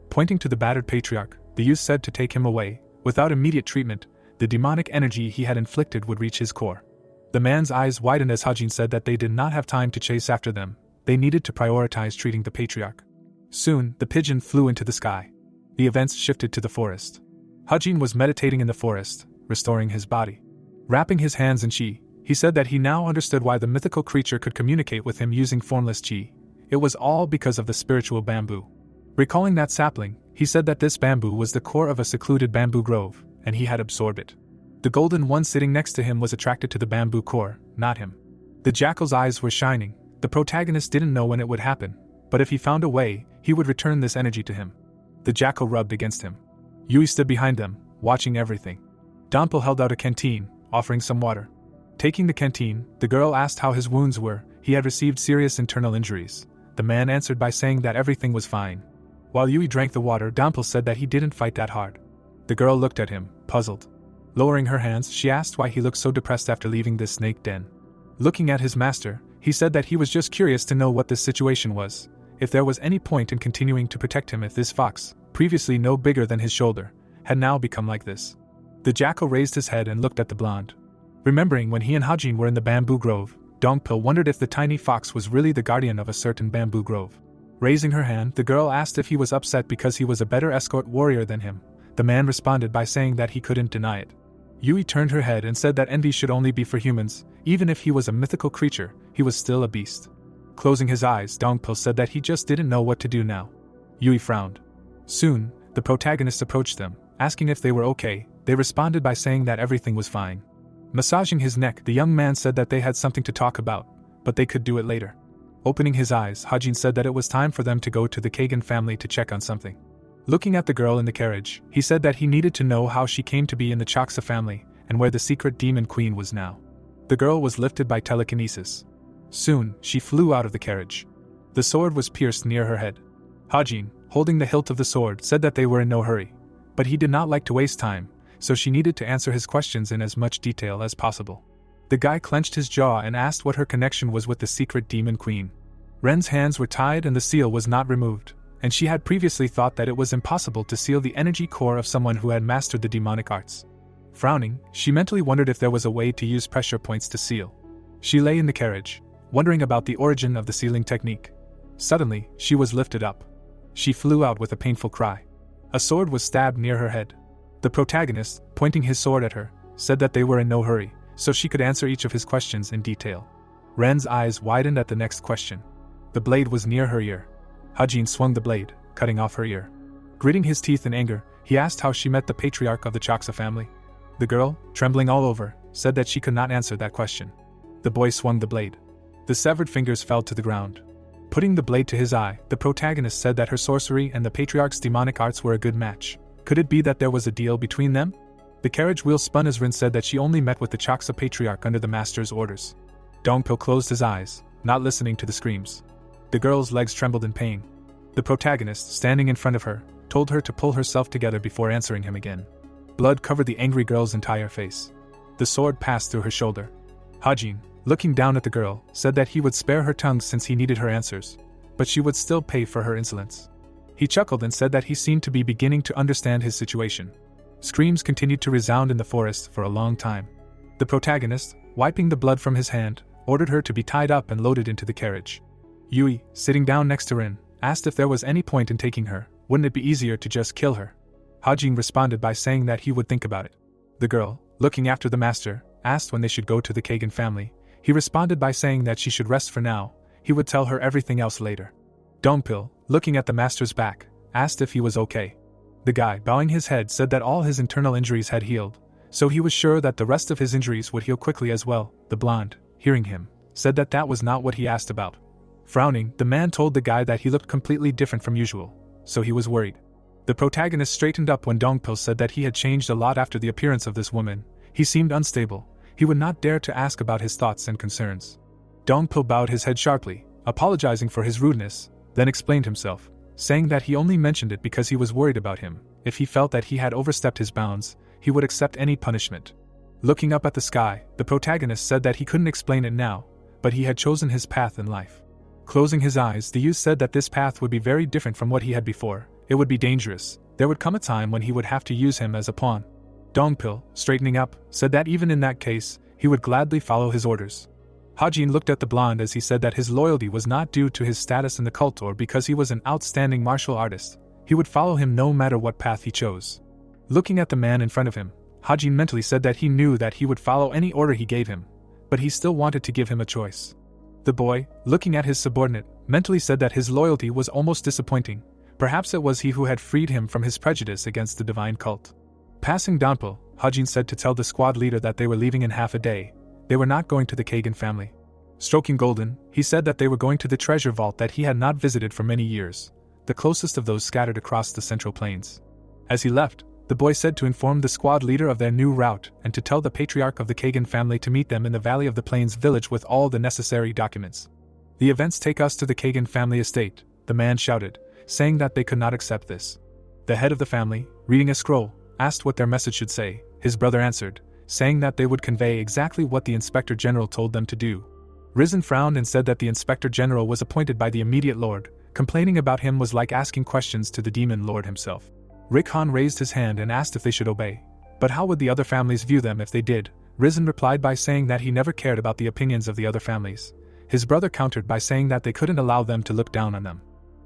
Pointing to the battered patriarch, the youth said to take him away. Without immediate treatment, the demonic energy he had inflicted would reach his core. The man's eyes widened as Hajin said that they did not have time to chase after them. They needed to prioritize treating the patriarch. Soon, the pigeon flew into the sky. The events shifted to the forest. Hajin was meditating in the forest, restoring his body. Wrapping his hands in chi, he said that he now understood why the mythical creature could communicate with him using formless chi. It was all because of the spiritual bamboo. Recalling that sapling, he said that this bamboo was the core of a secluded bamboo grove, and he had absorbed it. The golden one sitting next to him was attracted to the bamboo core, not him. The jackal's eyes were shining. The protagonist didn't know when it would happen, but if he found a way, he would return this energy to him. The jackal rubbed against him. Yui stood behind them, watching everything. Dongpil held out a canteen, offering some water. Taking the canteen, the girl asked how his wounds were. He had received serious internal injuries. The man answered by saying that everything was fine. While Yui drank the water, Dongpil said that he didn't fight that hard. The girl looked at him, puzzled. Lowering her hands, she asked why he looked so depressed after leaving this snake den. Looking at his master, he said that he was just curious to know what this situation was, if there was any point in continuing to protect him if this fox, previously no bigger than his shoulder, had now become like this. The jackal raised his head and looked at the blonde. Remembering when he and Hajin were in the bamboo grove, Dongpil wondered if the tiny fox was really the guardian of a certain bamboo grove. Raising her hand, the girl asked if he was upset because he was a better escort warrior than him. The man responded by saying that he couldn't deny it. Yui turned her head and said that envy should only be for humans. Even if he was a mythical creature, he was still a beast. Closing his eyes, Dongpil said that he just didn't know what to do now. Yui frowned. Soon, the protagonist approached them, asking if they were okay. They responded by saying that everything was fine. Massaging his neck, the young man said that they had something to talk about, but they could do it later. Opening his eyes, Hajin said that it was time for them to go to the Kagan family to check on something. Looking at the girl in the carriage, he said that he needed to know how she came to be in the Chaksa family, and where the secret demon queen was now. The girl was lifted by telekinesis. Soon, she flew out of the carriage. The sword was pierced near her head. Hajin, holding the hilt of the sword, said that they were in no hurry. But he did not like to waste time, so she needed to answer his questions in as much detail as possible. The guy clenched his jaw and asked what her connection was with the secret demon queen. Ren's hands were tied and the seal was not removed, and she had previously thought that it was impossible to seal the energy core of someone who had mastered the demonic arts. Frowning, she mentally wondered if there was a way to use pressure points to seal. She lay in the carriage, wondering about the origin of the sealing technique. Suddenly, she was lifted up. She flew out with a painful cry. A sword was stabbed near her head. The protagonist, pointing his sword at her, said that they were in no hurry, so she could answer each of his questions in detail. Ren's eyes widened at the next question. The blade was near her ear. Hajin swung the blade, cutting off her ear. Gritting his teeth in anger, he asked how she met the patriarch of the Chaksa family. The girl, trembling all over, said that she could not answer that question. The boy swung the blade. The severed fingers fell to the ground. Putting the blade to his eye, the protagonist said that her sorcery and the patriarch's demonic arts were a good match. Could it be that there was a deal between them? The carriage wheel spun as Rin said that she only met with the Chaksa patriarch under the master's orders. Dongpil closed his eyes, not listening to the screams. The girl's legs trembled in pain. The protagonist, standing in front of her, told her to pull herself together before answering him again. Blood covered the angry girl's entire face. The sword passed through her shoulder. Hajin, looking down at the girl, said that he would spare her tongue since he needed her answers, but she would still pay for her insolence. He chuckled and said that he seemed to be beginning to understand his situation. Screams continued to resound in the forest for a long time. The protagonist, wiping the blood from his hand, ordered her to be tied up and loaded into the carriage. Yui, sitting down next to Rin, asked if there was any point in taking her. Wouldn't it be easier to just kill her? Hajin responded by saying that he would think about it. The girl, looking after the master, asked when they should go to the Kagan family. He responded by saying that she should rest for now. He would tell her everything else later. Dongpil, looking at the master's back, asked if he was okay. The guy, bowing his head, said that all his internal injuries had healed, so he was sure that the rest of his injuries would heal quickly as well. The blonde, hearing him, said that that was not what he asked about. Frowning, the man told the guy that he looked completely different from usual, so he was worried. The protagonist straightened up when Dongpil said that he had changed a lot after the appearance of this woman. He seemed unstable. He would not dare to ask about his thoughts and concerns. Dongpil bowed his head sharply, apologizing for his rudeness, then explained himself, saying that he only mentioned it because he was worried about him. If he felt that he had overstepped his bounds, he would accept any punishment. Looking up at the sky, the protagonist said that he couldn't explain it now, but he had chosen his path in life. Closing his eyes, the youth said that this path would be very different from what he had before. It would be dangerous. There would come a time when he would have to use him as a pawn. Dongpil, straightening up, said that even in that case, he would gladly follow his orders. Hajin looked at the blonde as he said that his loyalty was not due to his status in the cult or because he was an outstanding martial artist. He would follow him no matter what path he chose. Looking at the man in front of him, Hajin mentally said that he knew that he would follow any order he gave him, but he still wanted to give him a choice. The boy, looking at his subordinate, mentally said that his loyalty was almost disappointing. Perhaps it was he who had freed him from his prejudice against the divine cult. Passing Dongpil, Hajin said to tell the squad leader that they were leaving in half a day. They were not going to the Kagan family. Stroking Golden, he said that they were going to the treasure vault that he had not visited for many years, the closest of those scattered across the Central Plains. As he left, the boy said to inform the squad leader of their new route and to tell the patriarch of the Kagan family to meet them in the Valley of the Plains village with all the necessary documents. The events take us to the Kagan family estate, the man shouted, saying that they could not accept this. The head of the family, reading a scroll, asked what their message should say. His brother answered, saying that they would convey exactly what the Inspector General told them to do. Risen frowned and said that the Inspector General was appointed by the immediate Lord. Complaining about him was like asking questions to the Demon Lord himself. Rick Han raised his hand and asked if they should obey. But how would the other families view them if they did? Risen replied by saying that he never cared about the opinions of the other families. His brother countered by saying that they couldn't allow them to look down on them.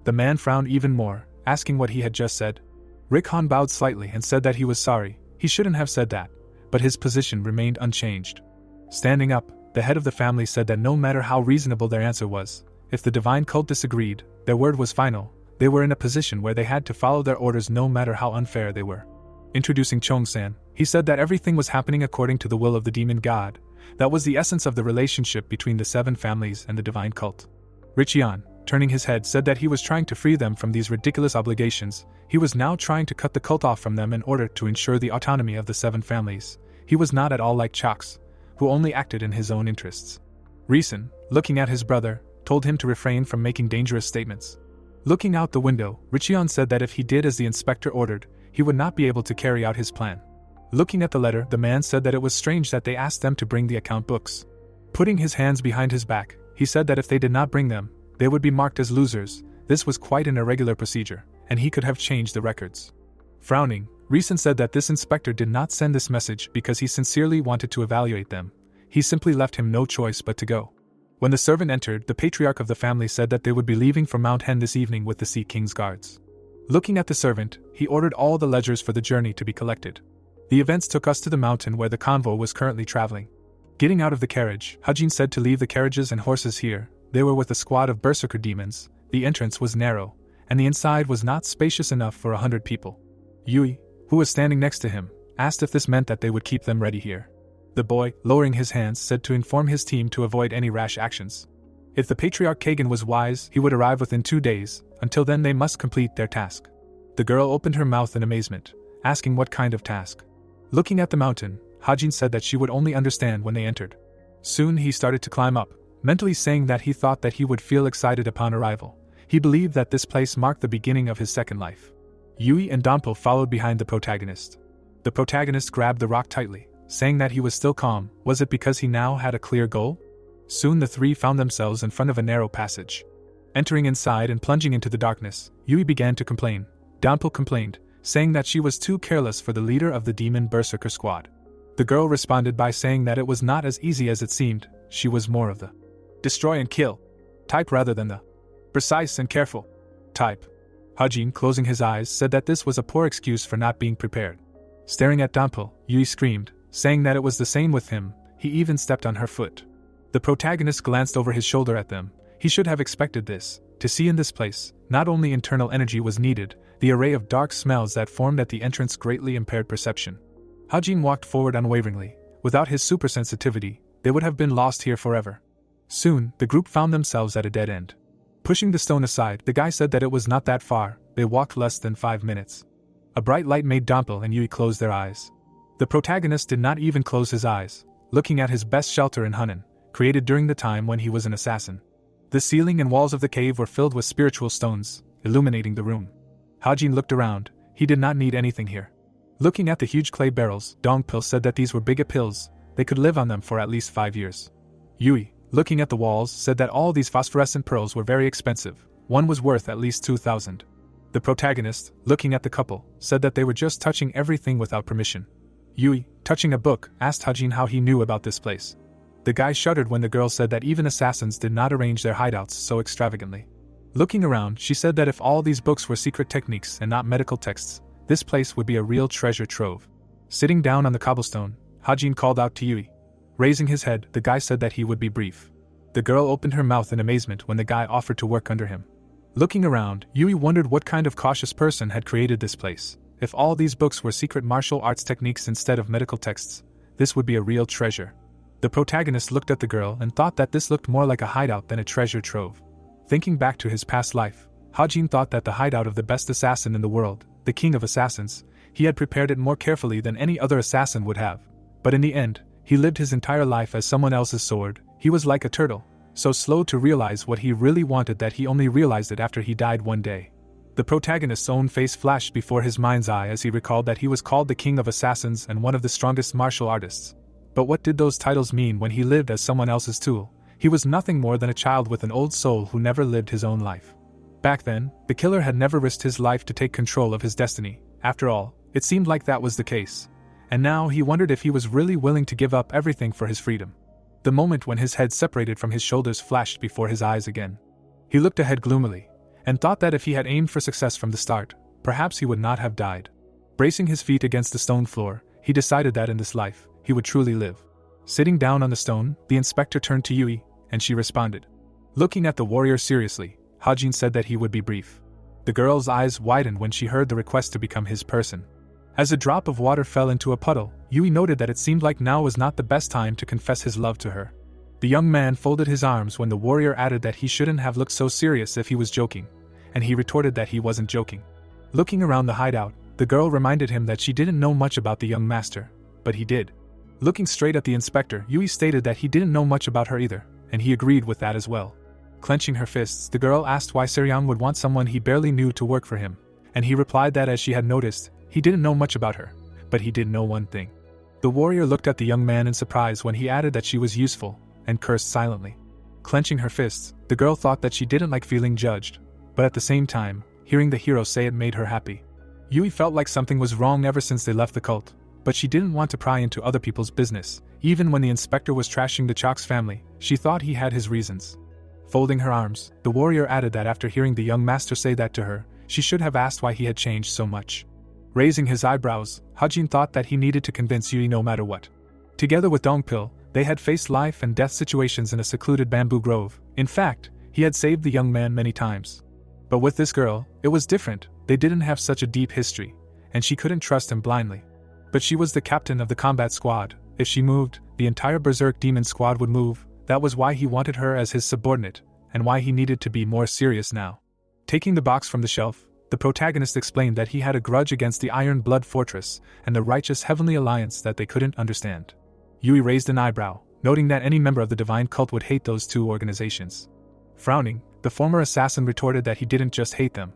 The man frowned even more, asking what he had just said. Rick Han bowed slightly and said that he was sorry. He shouldn't have said that, but his position remained unchanged. Standing up, the head of the family said that no matter how reasonable their answer was, if the divine cult disagreed, their word was final. They were in a position where they had to follow their orders no matter how unfair they were. Introducing Chong-san, he said that everything was happening according to the will of the demon god. That was the essence of the relationship between the 7 families and the divine cult. Richian, turning his head, said that he was trying to free them from these ridiculous obligations. He was now trying to cut the cult off from them in order to ensure the autonomy of the 7 families. He was not at all like Chox, who only acted in his own interests. Risen, looking at his brother, told him to refrain from making dangerous statements. Looking out the window, Richian said that if he did as the inspector ordered, he would not be able to carry out his plan. Looking at the letter, the man said that it was strange that they asked them to bring the account books. Putting his hands behind his back, he said that if they did not bring them, they would be marked as losers. This was quite an irregular procedure, and he could have changed the records. Frowning, Reason said that this inspector did not send this message because he sincerely wanted to evaluate them. He simply left him no choice but to go. When the servant entered, the patriarch of the family said that they would be leaving for Mount Hen this evening with the Sea King's guards. Looking at the servant, he ordered all the ledgers for the journey to be collected. The events took us to the mountain where the convoy was currently traveling. Getting out of the carriage, Hajin said to leave the carriages and horses here. They were with a squad of berserker demons. The entrance was narrow, and the inside was not spacious enough for 100 people. Yui, who was standing next to him, asked if this meant that they would keep them ready here. The boy, lowering his hands, said to inform his team to avoid any rash actions. If the Patriarch Kagan was wise, he would arrive within 2 days. Until then they must complete their task. The girl opened her mouth in amazement, asking what kind of task. Looking at the mountain, Hajin said that she would only understand when they entered. Soon he started to climb up, mentally saying that he thought that he would feel excited upon arrival. He believed that this place marked the beginning of his second life. Yui and Danpo followed behind the protagonist. The protagonist grabbed the rock tightly, saying that he was still calm. Was it because he now had a clear goal? Soon the three found themselves in front of a narrow passage. Entering inside and plunging into the darkness, Yui began to complain. Danpo complained, saying that she was too careless for the leader of the demon berserker squad. The girl responded by saying that it was not as easy as it seemed. She was more of the destroy and kill type rather than the precise and careful type. Hajin, closing his eyes, said that this was a poor excuse for not being prepared. Staring at Danpo, Yui screamed, saying that it was the same with him. He even stepped on her foot. The protagonist glanced over his shoulder at them. He should have expected this. To see in this place, not only internal energy was needed, the array of dark smells that formed at the entrance greatly impaired perception. Hajin walked forward unwaveringly. Without his supersensitivity, they would have been lost here forever. Soon, the group found themselves at a dead end. Pushing the stone aside, the guy said that it was not that far. They walked less than 5 minutes. A bright light made Danpo and Yui close their eyes. The protagonist did not even close his eyes, looking at his best shelter in Hunan, created during the time when he was an assassin. The ceiling and walls of the cave were filled with spiritual stones, illuminating the room. Hajin looked around. He did not need anything here. Looking at the huge clay barrels, Dongpil said that these were big pills. They could live on them for at least 5 years. Yui, looking at the walls, said that all these phosphorescent pearls were very expensive. One was worth at least 2,000. The protagonist, looking at the couple, said that they were just touching everything without permission. Yui, touching a book, asked Hajin how he knew about this place. The guy shuddered when the girl said that even assassins did not arrange their hideouts so extravagantly. Looking around, she said that if all these books were secret techniques and not medical texts, this place would be a real treasure trove. Sitting down on the cobblestone, Hajin called out to Yui. Raising his head, the guy said that he would be brief. The girl opened her mouth in amazement when the guy offered to work under him. Looking around, Yui wondered what kind of cautious person had created this place. If all these books were secret martial arts techniques instead of medical texts, this would be a real treasure. The protagonist looked at the girl and thought that this looked more like a hideout than a treasure trove. Thinking back to his past life, Hajin thought that the hideout of the best assassin in the world, the king of assassins, he had prepared it more carefully than any other assassin would have. But in the end, he lived his entire life as someone else's sword. He was like a turtle, so slow to realize what he really wanted that he only realized it after he died one day. The protagonist's own face flashed before his mind's eye as he recalled that he was called the king of assassins and one of the strongest martial artists. But what did those titles mean when he lived as someone else's tool? He was nothing more than a child with an old soul who never lived his own life. Back then, the killer had never risked his life to take control of his destiny. After all, it seemed like that was the case. And now he wondered if he was really willing to give up everything for his freedom. The moment when his head separated from his shoulders flashed before his eyes again. He looked ahead gloomily, and thought that if he had aimed for success from the start, perhaps he would not have died. Bracing his feet against the stone floor, he decided that in this life, he would truly live. Sitting down on the stone, the inspector turned to Yui, and she responded. Looking at the warrior seriously, Hajin said that he would be brief. The girl's eyes widened when she heard the request to become his person. As a drop of water fell into a puddle, Yui noted that it seemed like now was not the best time to confess his love to her. The young man folded his arms when the warrior added that he shouldn't have looked so serious if he was joking, and he retorted that he wasn't joking. Looking around the hideout, the girl reminded him that she didn't know much about the young master, but he did. Looking straight at the inspector, Yui stated that he didn't know much about her either, and he agreed with that as well. Clenching her fists, the girl asked why Seryang would want someone he barely knew to work for him, and he replied that as she had noticed, he didn't know much about her, but he did know one thing. The warrior looked at the young man in surprise when he added that she was useful, and cursed silently. Clenching her fists, the girl thought that she didn't like feeling judged, but at the same time, hearing the hero say it made her happy. Yui felt like something was wrong ever since they left the cult, but she didn't want to pry into other people's business. Even when the inspector was trashing the Chalk's family, she thought he had his reasons. Folding her arms, the warrior added that after hearing the young master say that to her, she should have asked why he had changed so much. Raising his eyebrows, Hajin thought that he needed to convince Yui no matter what. Together with Dongpil, they had faced life and death situations in a secluded bamboo grove. In fact, he had saved the young man many times. But with this girl, it was different. They didn't have such a deep history, and she couldn't trust him blindly. But she was the captain of the combat squad. If she moved, the entire Berserk Demon squad would move. That was why he wanted her as his subordinate, and why he needed to be more serious now. Taking the box from the shelf, the protagonist explained that he had a grudge against the Iron Blood Fortress and the righteous Heavenly Alliance that they couldn't understand. Yui raised an eyebrow, noting that any member of the divine cult would hate those two organizations. Frowning, the former assassin retorted that he didn't just hate them.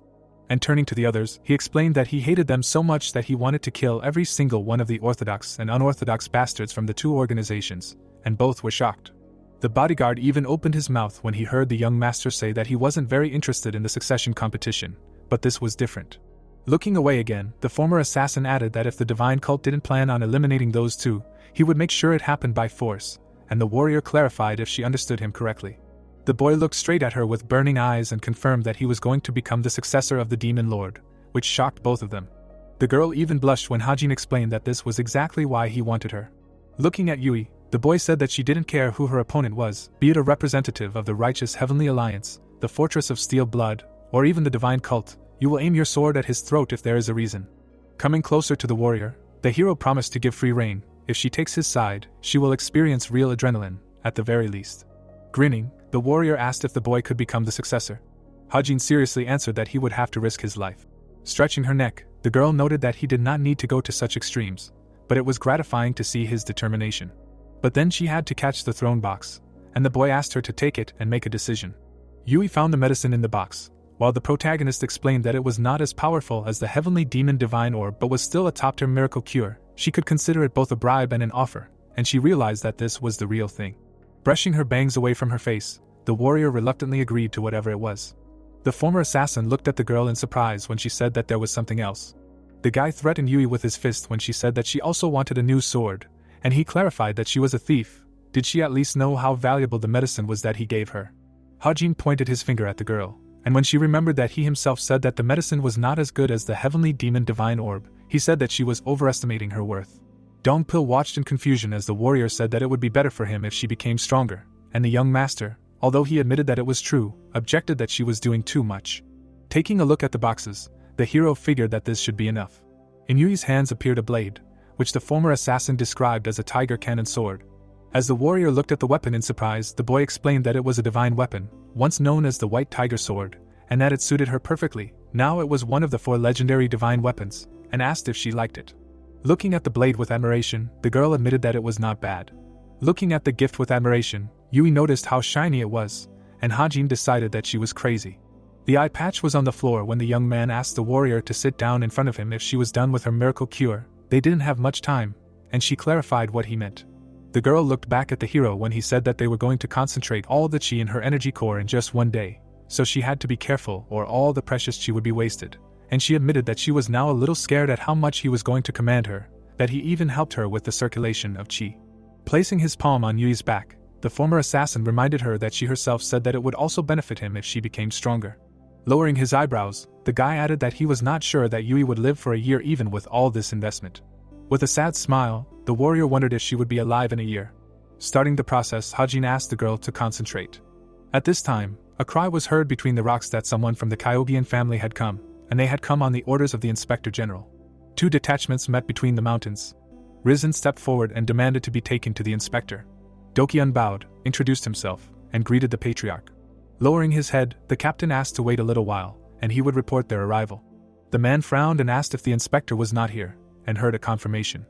And turning to the others, he explained that he hated them so much that he wanted to kill every single one of the orthodox and unorthodox bastards from the two organizations, and both were shocked. The bodyguard even opened his mouth when he heard the young master say that he wasn't very interested in the succession competition, but this was different. Looking away again, the former assassin added that if the divine cult didn't plan on eliminating those two, he would make sure it happened by force, and the warrior clarified if she understood him correctly. The boy looked straight at her with burning eyes and confirmed that he was going to become the successor of the Demon Lord, which shocked both of them. The girl even blushed when Hajin explained that this was exactly why he wanted her. Looking at Yui, the boy said that she didn't care who her opponent was, be it a representative of the righteous Heavenly Alliance, the Fortress of Steel Blood, or even the divine cult. You will aim your sword at his throat if there is a reason. Coming closer to the warrior, the hero promised to give free rein. If she takes his side, she will experience real adrenaline, at the very least. Grinning, the warrior asked if the boy could become the successor. Hajin seriously answered that he would have to risk his life. Stretching her neck, the girl noted that he did not need to go to such extremes, but it was gratifying to see his determination. But then she had to catch the throne box, and the boy asked her to take it and make a decision. Yui found the medicine in the box, while the protagonist explained that it was not as powerful as the heavenly demon divine orb but was still a top-tier miracle cure. She could consider it both a bribe and an offer, and she realized that this was the real thing. Brushing her bangs away from her face, the warrior reluctantly agreed to whatever it was. The former assassin looked at the girl in surprise when she said that there was something else. The guy threatened Yui with his fist when she said that she also wanted a new sword, and he clarified that she was a thief. Did she at least know how valuable the medicine was that he gave her? Hajin pointed his finger at the girl, and when she remembered that he himself said that the medicine was not as good as the heavenly demon divine orb, he said that she was overestimating her worth. Dongpil watched in confusion as the warrior said that it would be better for him if she became stronger, and the young master, although he admitted that it was true, objected that she was doing too much. Taking a look at the boxes, the hero figured that this should be enough. In Yui's hands appeared a blade, which the former assassin described as a tiger cannon sword. As the warrior looked at the weapon in surprise, the boy explained that it was a divine weapon, once known as the White Tiger Sword, and that it suited her perfectly. Now it was one of the 4 legendary divine weapons, and asked if she liked it. Looking at the blade with admiration, the girl admitted that it was not bad. Looking at the gift with admiration, Yui noticed how shiny it was, and Hajin decided that she was crazy. The eye patch was on the floor when the young man asked the warrior to sit down in front of him if she was done with her miracle cure. They didn't have much time, and she clarified what he meant. The girl looked back at the hero when he said that they were going to concentrate all the chi in her energy core in just one day, so she had to be careful or all the precious chi would be wasted, and she admitted that she was now a little scared at how much he was going to command her, that he even helped her with the circulation of chi. Placing his palm on Yui's back, the former assassin reminded her that she herself said that it would also benefit him if she became stronger. Lowering his eyebrows, the guy added that he was not sure that Yui would live for a year even with all this investment. With a sad smile, the warrior wondered if she would be alive in a year. Starting the process, Hajin asked the girl to concentrate. At this time, a cry was heard between the rocks that someone from the Kyogian family had come, and they had come on the orders of the Inspector General. 2 detachments met between the mountains. Risen stepped forward and demanded to be taken to the inspector. Dokiun bowed, introduced himself, and greeted the patriarch. Lowering his head, the captain asked to wait a little while, and he would report their arrival. The man frowned and asked if the inspector was not here, and heard a confirmation.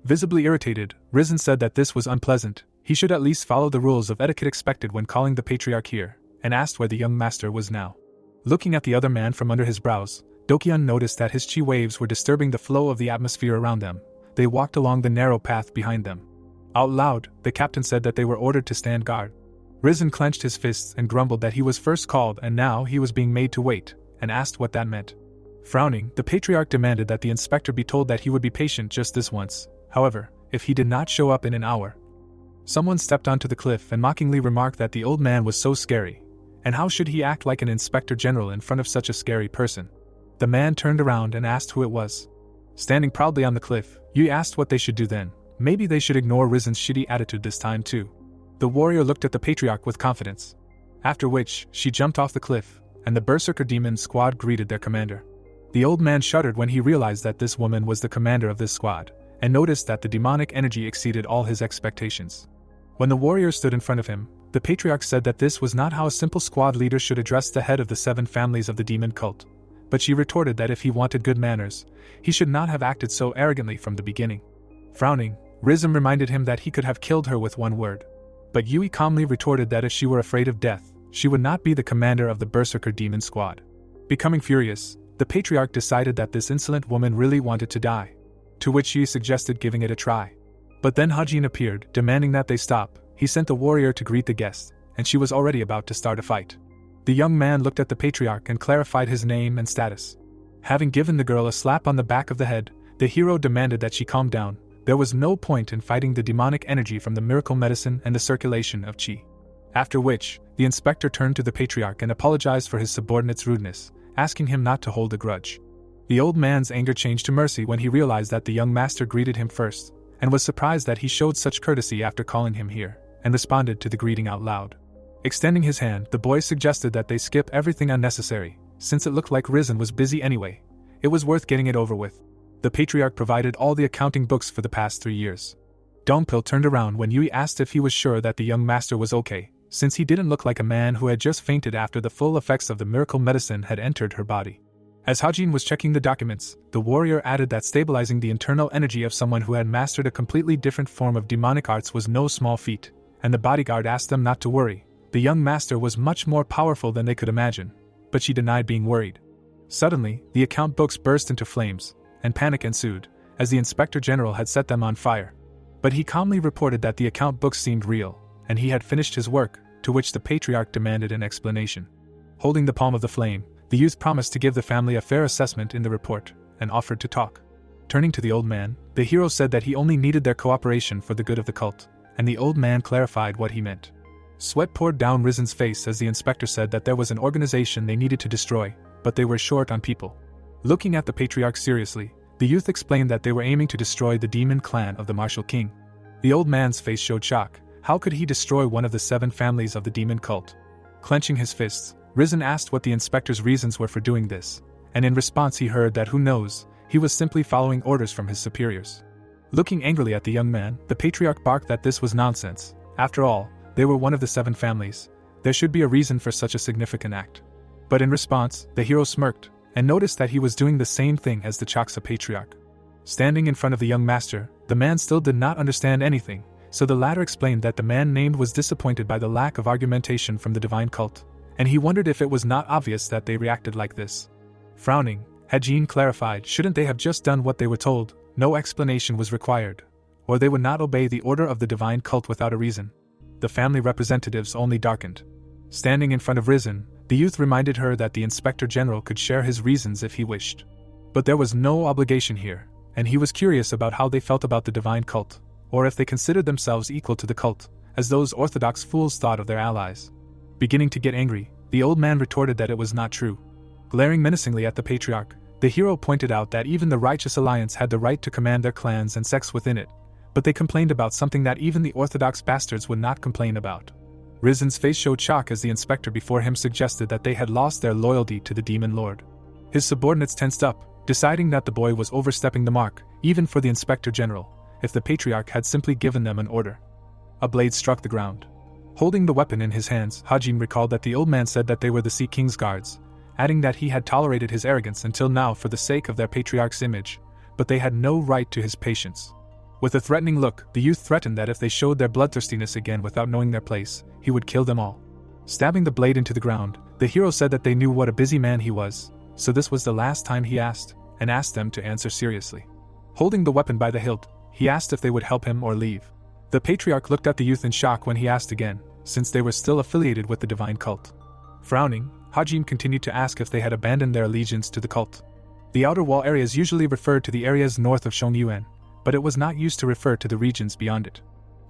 Visibly irritated, Risen said that this was unpleasant. He should at least follow the rules of etiquette expected when calling the patriarch here, and asked where the young master was now. Looking at the other man from under his brows, Dokiun noticed that his chi waves were disturbing the flow of the atmosphere around them. they walked along the narrow path behind them. Out loud, the captain said that they were ordered to stand guard. Risen clenched his fists and grumbled that he was first called and now he was being made to wait, and asked what that meant. Frowning, the patriarch demanded that the inspector be told that he would be patient just this once. However, if he did not show up in an hour. Someone stepped onto the cliff and mockingly remarked that the old man was so scary, and how should he act like an inspector general in front of such a scary person? The man turned around and asked who it was. Standing proudly on the cliff, Yui asked what they should do then. Maybe they should ignore Risen's shitty attitude this time too. The warrior looked at the patriarch with confidence. After which, she jumped off the cliff, and the berserker demon squad greeted their commander. The old man shuddered when he realized that this woman was the commander of this squad, and noticed that the demonic energy exceeded all his expectations. When the warrior stood in front of him, the patriarch said that this was not how a simple squad leader should address the head of the 7 families of the demon cult. But she retorted that if he wanted good manners, he should not have acted so arrogantly from the beginning. Frowning, Rizum reminded him that he could have killed her with one word. But Yui calmly retorted that if she were afraid of death, she would not be the commander of the berserker demon squad. Becoming furious, the patriarch decided that this insolent woman really wanted to die, to which Yui suggested giving it a try. But then Hajin appeared, demanding that they stop. He sent the warrior to greet the guest, and she was already about to start a fight. The young man looked at the patriarch and clarified his name and status. Having given the girl a slap on the back of the head, the hero demanded that she calm down. There was no point in fighting the demonic energy from the miracle medicine and the circulation of chi. After which, the inspector turned to the patriarch and apologized for his subordinate's rudeness, asking him not to hold a grudge. The old man's anger changed to mercy when he realized that the young master greeted him first, and was surprised that he showed such courtesy after calling him here, and responded to the greeting out loud. Extending his hand, the boy suggested that they skip everything unnecessary, since it looked like Risen was busy anyway. It was worth getting it over with. The patriarch provided all the accounting books for the past 3 years. Dongpil turned around when Yui asked if he was sure that the young master was okay, since he didn't look like a man who had just fainted after the full effects of the miracle medicine had entered her body. As Hajin was checking the documents, the warrior added that stabilizing the internal energy of someone who had mastered a completely different form of demonic arts was no small feat, and the bodyguard asked them not to worry. The young master was much more powerful than they could imagine, but she denied being worried. Suddenly, the account books burst into flames, and panic ensued, as the inspector general had set them on fire. But he calmly reported that the account books seemed real, and he had finished his work, to which the patriarch demanded an explanation. Holding the palm of the flame, the youth promised to give the family a fair assessment in the report, and offered to talk. Turning to the old man, the hero said that he only needed their cooperation for the good of the cult, and the old man clarified what he meant. Sweat poured down Risen's face as the inspector said that there was an organization they needed to destroy, but they were short on people. Looking at the patriarch seriously, the youth explained that they were aiming to destroy the demon clan of the martial king. The old man's face showed shock. How could he destroy one of the 7 families of the demon cult? Clenching his fists, Risen asked what the inspector's reasons were for doing this, and in response he heard that who knows, he was simply following orders from his superiors. Looking angrily at the young man, the patriarch barked that this was nonsense. After all, they were one of the 7 families. There should be a reason for such a significant act. But in response, the hero smirked, and noticed that he was doing the same thing as the Chaksa patriarch. Standing in front of the young master, the man still did not understand anything, so the latter explained that the man named was disappointed by the lack of argumentation from the divine cult, and he wondered if it was not obvious that they reacted like this. Frowning, Hajin clarified, shouldn't they have just done what they were told? No explanation was required, or they would not obey the order of the divine cult without a reason. The family representatives only darkened. Standing in front of Risen, the youth reminded her that the inspector general could share his reasons if he wished. But there was no obligation here, and he was curious about how they felt about the divine cult, or if they considered themselves equal to the cult, as those orthodox fools thought of their allies. Beginning to get angry, the old man retorted that it was not true. Glaring menacingly at the patriarch, the hero pointed out that even the Righteous Alliance had the right to command their clans and sects within it, but they complained about something that even the orthodox bastards would not complain about. Risen's face showed shock as the inspector before him suggested that they had lost their loyalty to the demon lord. His subordinates tensed up, deciding that the boy was overstepping the mark, even for the inspector general, if the patriarch had simply given them an order. A blade struck the ground. Holding the weapon in his hands, Hajin recalled that the old man said that they were the Sea King's guards, adding that he had tolerated his arrogance until now for the sake of their patriarch's image, but they had no right to his patience. With a threatening look, the youth threatened that if they showed their bloodthirstiness again without knowing their place, he would kill them all. Stabbing the blade into the ground, the hero said that they knew what a busy man he was, so this was the last time he asked, and asked them to answer seriously. Holding the weapon by the hilt, he asked if they would help him or leave. The patriarch looked at the youth in shock when he asked again, since they were still affiliated with the divine cult. Frowning, Hajin continued to ask if they had abandoned their allegiance to the cult. The outer wall areas usually referred to the areas north of Shongyuan, but it was not used to refer to the regions beyond it.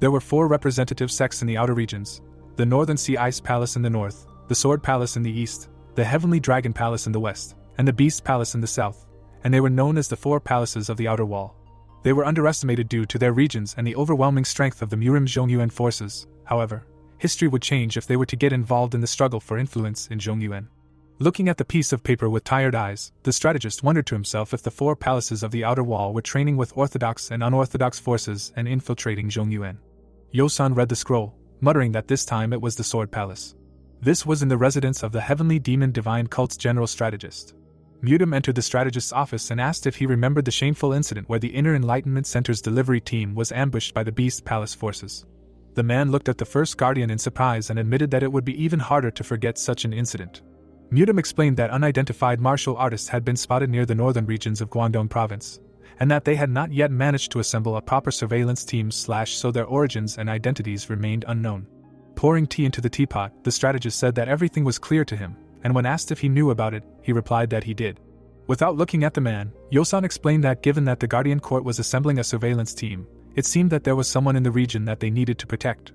There were 4 representative sects in the outer regions: the Northern Sea Ice Palace in the north, the Sword Palace in the east, the Heavenly Dragon Palace in the west, and the Beast Palace in the south, and they were known as the 4 palaces of the outer wall. They were underestimated due to their regions and the overwhelming strength of the Murim Zhongyuan forces. However, history would change if they were to get involved in the struggle for influence in Zhongyuan. Looking at the piece of paper with tired eyes, the strategist wondered to himself if the 4 palaces of the outer wall were training with orthodox and unorthodox forces and infiltrating Zhongyuan. Yosan read the scroll, muttering that this time it was the Sword Palace. This was in the residence of the Heavenly Demon Divine Cult's general strategist. Mutim entered the strategist's office and asked if he remembered the shameful incident where the Inner Enlightenment Center's delivery team was ambushed by the Beast Palace forces. The man looked at the first guardian in surprise and admitted that it would be even harder to forget such an incident. Mutim explained that unidentified martial artists had been spotted near the northern regions of Guangdong province, and that they had not yet managed to assemble a proper surveillance team so their origins and identities remained unknown. Pouring tea into the teapot, the strategist said that everything was clear to him, and when asked if he knew about it, he replied that he did. Without looking at the man, Yosan explained that given that the Guardian Court was assembling a surveillance team, it seemed that there was someone in the region that they needed to protect.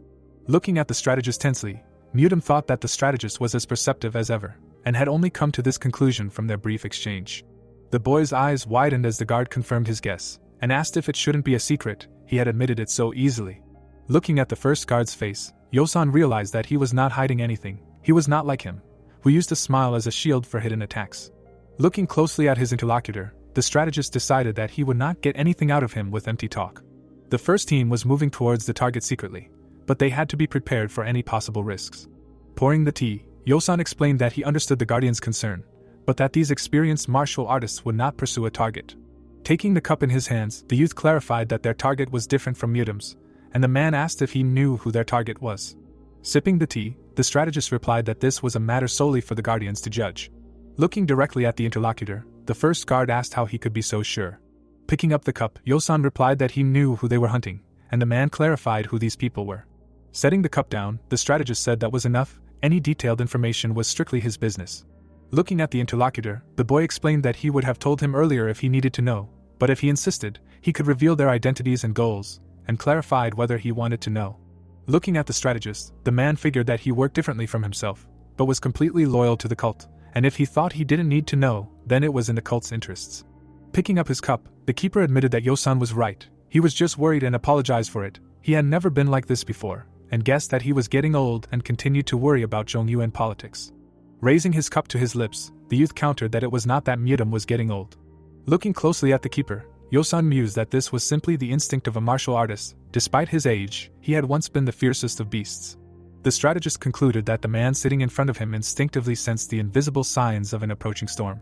Looking at the strategist tensely, Mutim thought that the strategist was as perceptive as ever, and had only come to this conclusion from their brief exchange. The boy's eyes widened as the guard confirmed his guess, and asked if it shouldn't be a secret. He had admitted it so easily. Looking at the first guard's face, Yosan realized that he was not hiding anything. He was not like him, who used a smile as a shield for hidden attacks. Looking closely at his interlocutor, the strategist decided that he would not get anything out of him with empty talk. The first team was moving towards the target secretly, but they had to be prepared for any possible risks. Pouring the tea, Yosan explained that he understood the Guardian's concern, but that these experienced martial artists would not pursue a target. Taking the cup in his hands, the youth clarified that their target was different from Mutim's, and the man asked if he knew who their target was. Sipping the tea, the strategist replied that this was a matter solely for the Guardians to judge. Looking directly at the interlocutor, the first guard asked how he could be so sure. Picking up the cup, Yosan replied that he knew who they were hunting, and the man clarified who these people were. Setting the cup down, the strategist said that was enough. Any detailed information was strictly his business. Looking at the interlocutor, the boy explained that he would have told him earlier if he needed to know, but if he insisted, he could reveal their identities and goals, and clarified whether he wanted to know. Looking at the strategist, the man figured that he worked differently from himself, but was completely loyal to the cult, and if he thought he didn't need to know, then it was in the cult's interests. Picking up his cup, the keeper admitted that Yosan was right. He was just worried and apologized for it. He had never been like this before, and guessed that he was getting old and continued to worry about Zhongyuan politics. Raising his cup to his lips, the youth countered that it was not that Mutim was getting old. Looking closely at the keeper, Yosan mused that this was simply the instinct of a martial artist. Despite his age, he had once been the fiercest of beasts. The strategist concluded that the man sitting in front of him instinctively sensed the invisible signs of an approaching storm.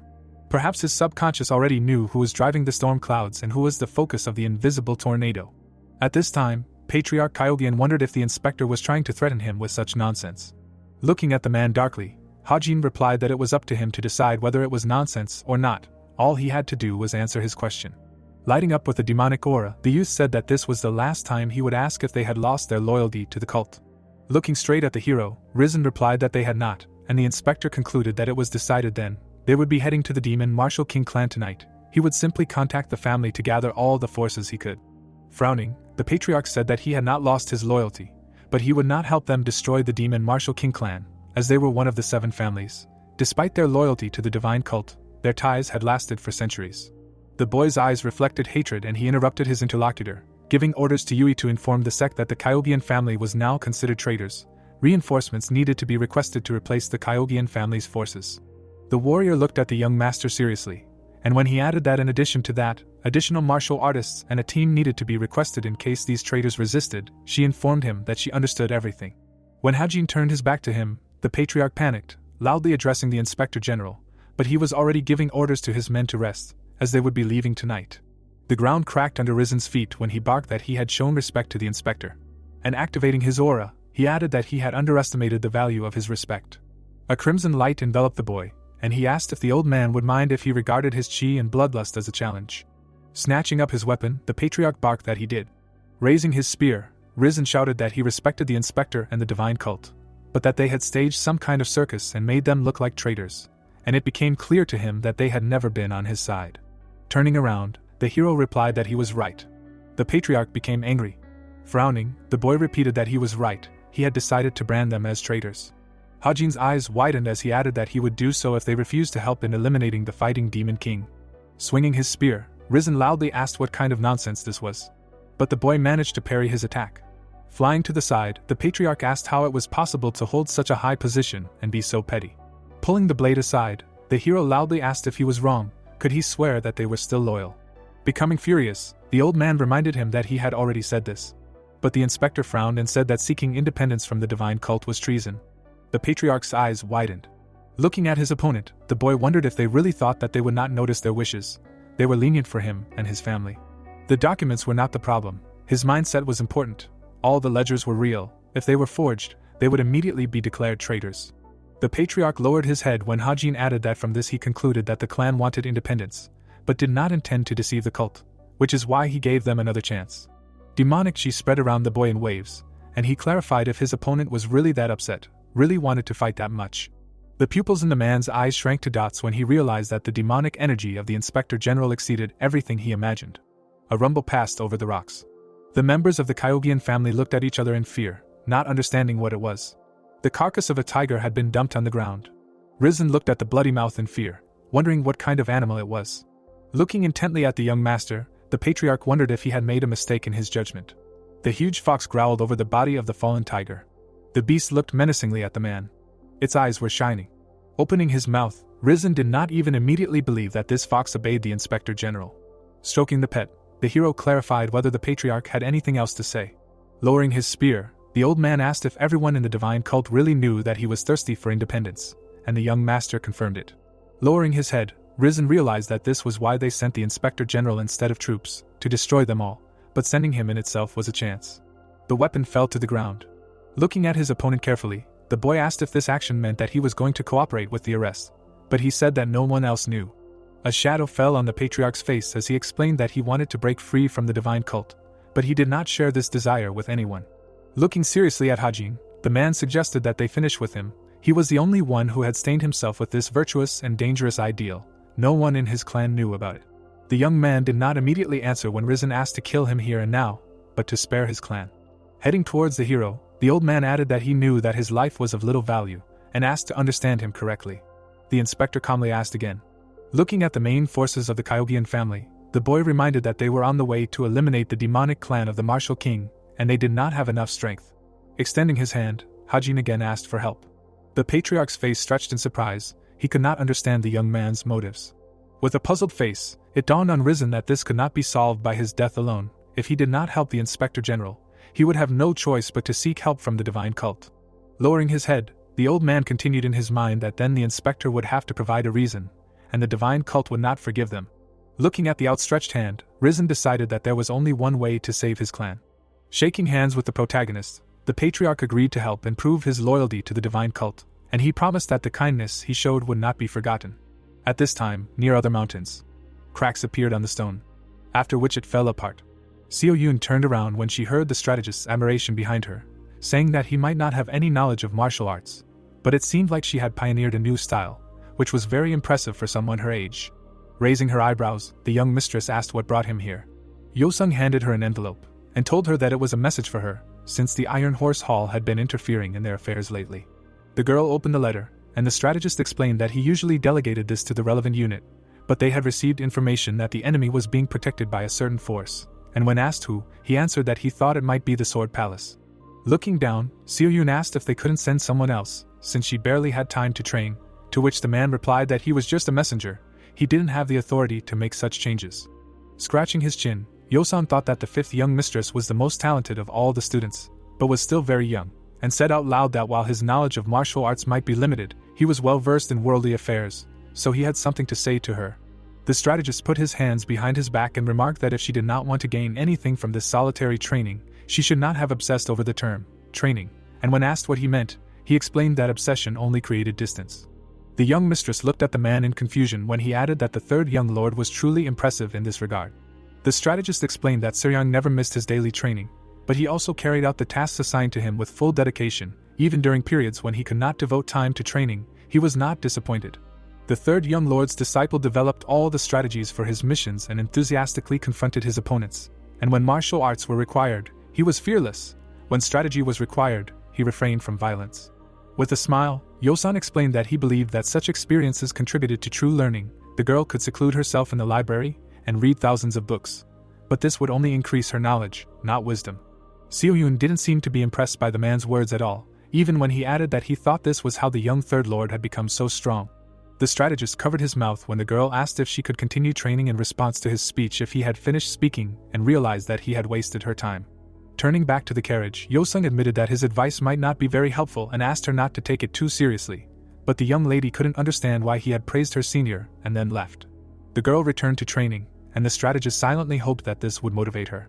Perhaps his subconscious already knew who was driving the storm clouds and who was the focus of the invisible tornado. At this time, Patriarch Kyogen wondered if the inspector was trying to threaten him with such nonsense. Looking at the man darkly, Hajin replied that it was up to him to decide whether it was nonsense or not. All he had to do was answer his question. Lighting up with a demonic aura, the youth said that this was the last time he would ask if they had lost their loyalty to the cult. Looking straight at the hero, Risen replied that they had not, and the inspector concluded that it was decided then. They would be heading to the Demon Martial King clan tonight. He would simply contact the family to gather all the forces he could. Frowning, the Patriarch said that he had not lost his loyalty, but he would not help them destroy the Demon Martial King clan, as they were one of the 7 families. Despite their loyalty to the divine cult, their ties had lasted for centuries. The boy's eyes reflected hatred and he interrupted his interlocutor, giving orders to Yui to inform the sect that the Kyogian family was now considered traitors. Reinforcements needed to be requested to replace the Kyogian family's forces. The warrior looked at the young master seriously, and when he added that in addition to that, additional martial artists and a team needed to be requested in case these traitors resisted, she informed him that she understood everything. When Hajin turned his back to him, the Patriarch panicked, loudly addressing the Inspector General, but he was already giving orders to his men to rest, as they would be leaving tonight. The ground cracked under Risen's feet when he barked that he had shown respect to the inspector. And activating his aura, he added that he had underestimated the value of his respect. A crimson light enveloped the boy, and he asked if the old man would mind if he regarded his chi and bloodlust as a challenge. Snatching up his weapon, the patriarch barked that he did. Raising his spear, Risen shouted that he respected the inspector and the divine cult, but that they had staged some kind of circus and made them look like traitors, and it became clear to him that they had never been on his side. Turning around, the hero replied that he was right. The patriarch became angry. Frowning, the boy repeated that he was right, he had decided to brand them as traitors. Hajin's eyes widened as he added that he would do so if they refused to help in eliminating the fighting demon king. Swinging his spear, Risen loudly asked what kind of nonsense this was. But the boy managed to parry his attack. Flying to the side, the patriarch asked how it was possible to hold such a high position and be so petty. Pulling the blade aside, the hero loudly asked if he was wrong, could he swear that they were still loyal. Becoming furious, the old man reminded him that he had already said this. But the inspector frowned and said that seeking independence from the divine cult was treason. The patriarch's eyes widened. Looking at his opponent, the boy wondered if they really thought that they would not notice their wishes. They were lenient for him and his family. The documents were not the problem. His mindset was important. All the ledgers were real. If they were forged, they would immediately be declared traitors. The patriarch lowered his head when Hajin added that from this he concluded that the clan wanted independence, but did not intend to deceive the cult, which is why he gave them another chance. Demonic chi spread around the boy in waves, and he clarified if his opponent was really that upset, really wanted to fight that much. The pupils in the man's eyes shrank to dots when he realized that the demonic energy of the Inspector General exceeded everything he imagined. A rumble passed over the rocks. The members of the Kyogian family looked at each other in fear, not understanding what it was. The carcass of a tiger had been dumped on the ground. Risen looked at the bloody mouth in fear, wondering what kind of animal it was. Looking intently at the young master, the patriarch wondered if he had made a mistake in his judgment. The huge fox growled over the body of the fallen tiger. The beast looked menacingly at the man. Its eyes were shining. Opening his mouth, Risen did not even immediately believe that this fox obeyed the Inspector General. Stroking the pet, the hero clarified whether the patriarch had anything else to say. Lowering his spear, the old man asked if everyone in the divine cult really knew that he was thirsty for independence, and the young master confirmed it. Lowering his head, Risen realized that this was why they sent the Inspector General instead of troops, to destroy them all, but sending him in itself was a chance. The weapon fell to the ground. Looking at his opponent carefully, the boy asked if this action meant that he was going to cooperate with the arrest, but he said that no one else knew. A shadow fell on the patriarch's face as he explained that he wanted to break free from the divine cult, but he did not share this desire with anyone. Looking seriously at Hajin, the man suggested that they finish with him. He was the only one who had stained himself with this virtuous and dangerous ideal. No one in his clan knew about it. The young man did not immediately answer when Risen asked to kill him here and now, but to spare his clan. Heading towards the hero, the old man added that he knew that his life was of little value, and asked to understand him correctly. The inspector calmly asked again. Looking at the main forces of the Kyogian family, the boy reminded that they were on the way to eliminate the demonic clan of the martial king, and they did not have enough strength. Extending his hand, Hajin again asked for help. The patriarch's face stretched in surprise. He could not understand the young man's motives. With a puzzled face, it dawned on Risen that this could not be solved by his death alone. If he did not help the Inspector General, he would have no choice but to seek help from the divine cult. Lowering his head, the old man continued in his mind that then the inspector would have to provide a reason, and the divine cult would not forgive them. Looking at the outstretched hand, Risen decided that there was only one way to save his clan. Shaking hands with the protagonist, the patriarch agreed to help and prove his loyalty to the divine cult, and he promised that the kindness he showed would not be forgotten. At this time, near other mountains, cracks appeared on the stone, after which it fell apart. Seo Yoon turned around when she heard the strategist's admiration behind her, saying that he might not have any knowledge of martial arts, but it seemed like she had pioneered a new style, which was very impressive for someone her age. Raising her eyebrows, the young mistress asked what brought him here. Yosung handed her an envelope, and told her that it was a message for her, since the Iron Horse Hall had been interfering in their affairs lately. The girl opened the letter, and the strategist explained that he usually delegated this to the relevant unit, but they had received information that the enemy was being protected by a certain force, and when asked who, he answered that he thought it might be the Sword Palace. Looking down, Seo Yoon asked if they couldn't send someone else, since she barely had time to train, to which the man replied that he was just a messenger. He didn't have the authority to make such changes. Scratching his chin, Yosan thought that the fifth young mistress was the most talented of all the students, but was still very young, and said out loud that while his knowledge of martial arts might be limited, he was well versed in worldly affairs, so he had something to say to her. The strategist put his hands behind his back and remarked that if she did not want to gain anything from this solitary training, she should not have obsessed over the term training, and when asked what he meant, he explained that obsession only created distance. The young mistress looked at the man in confusion when he added that the third young lord was truly impressive in this regard. The strategist explained that Seryang never missed his daily training, but he also carried out the tasks assigned to him with full dedication. Even during periods when he could not devote time to training, he was not disappointed. The third young lord's disciple developed all the strategies for his missions and enthusiastically confronted his opponents. And when martial arts were required, he was fearless. When strategy was required, he refrained from violence. With a smile, Yosan explained that he believed that such experiences contributed to true learning. The girl could seclude herself in the library and read thousands of books, but this would only increase her knowledge, not wisdom. Seoyun didn't seem to be impressed by the man's words at all, even when he added that he thought this was how the young third lord had become so strong. The strategist covered his mouth when the girl asked if she could continue training in response to his speech if he had finished speaking, and realized that he had wasted her time. Turning back to the carriage, Yosung admitted that his advice might not be very helpful and asked her not to take it too seriously, but the young lady couldn't understand why he had praised her senior and then left. The girl returned to training, and the strategist silently hoped that this would motivate her.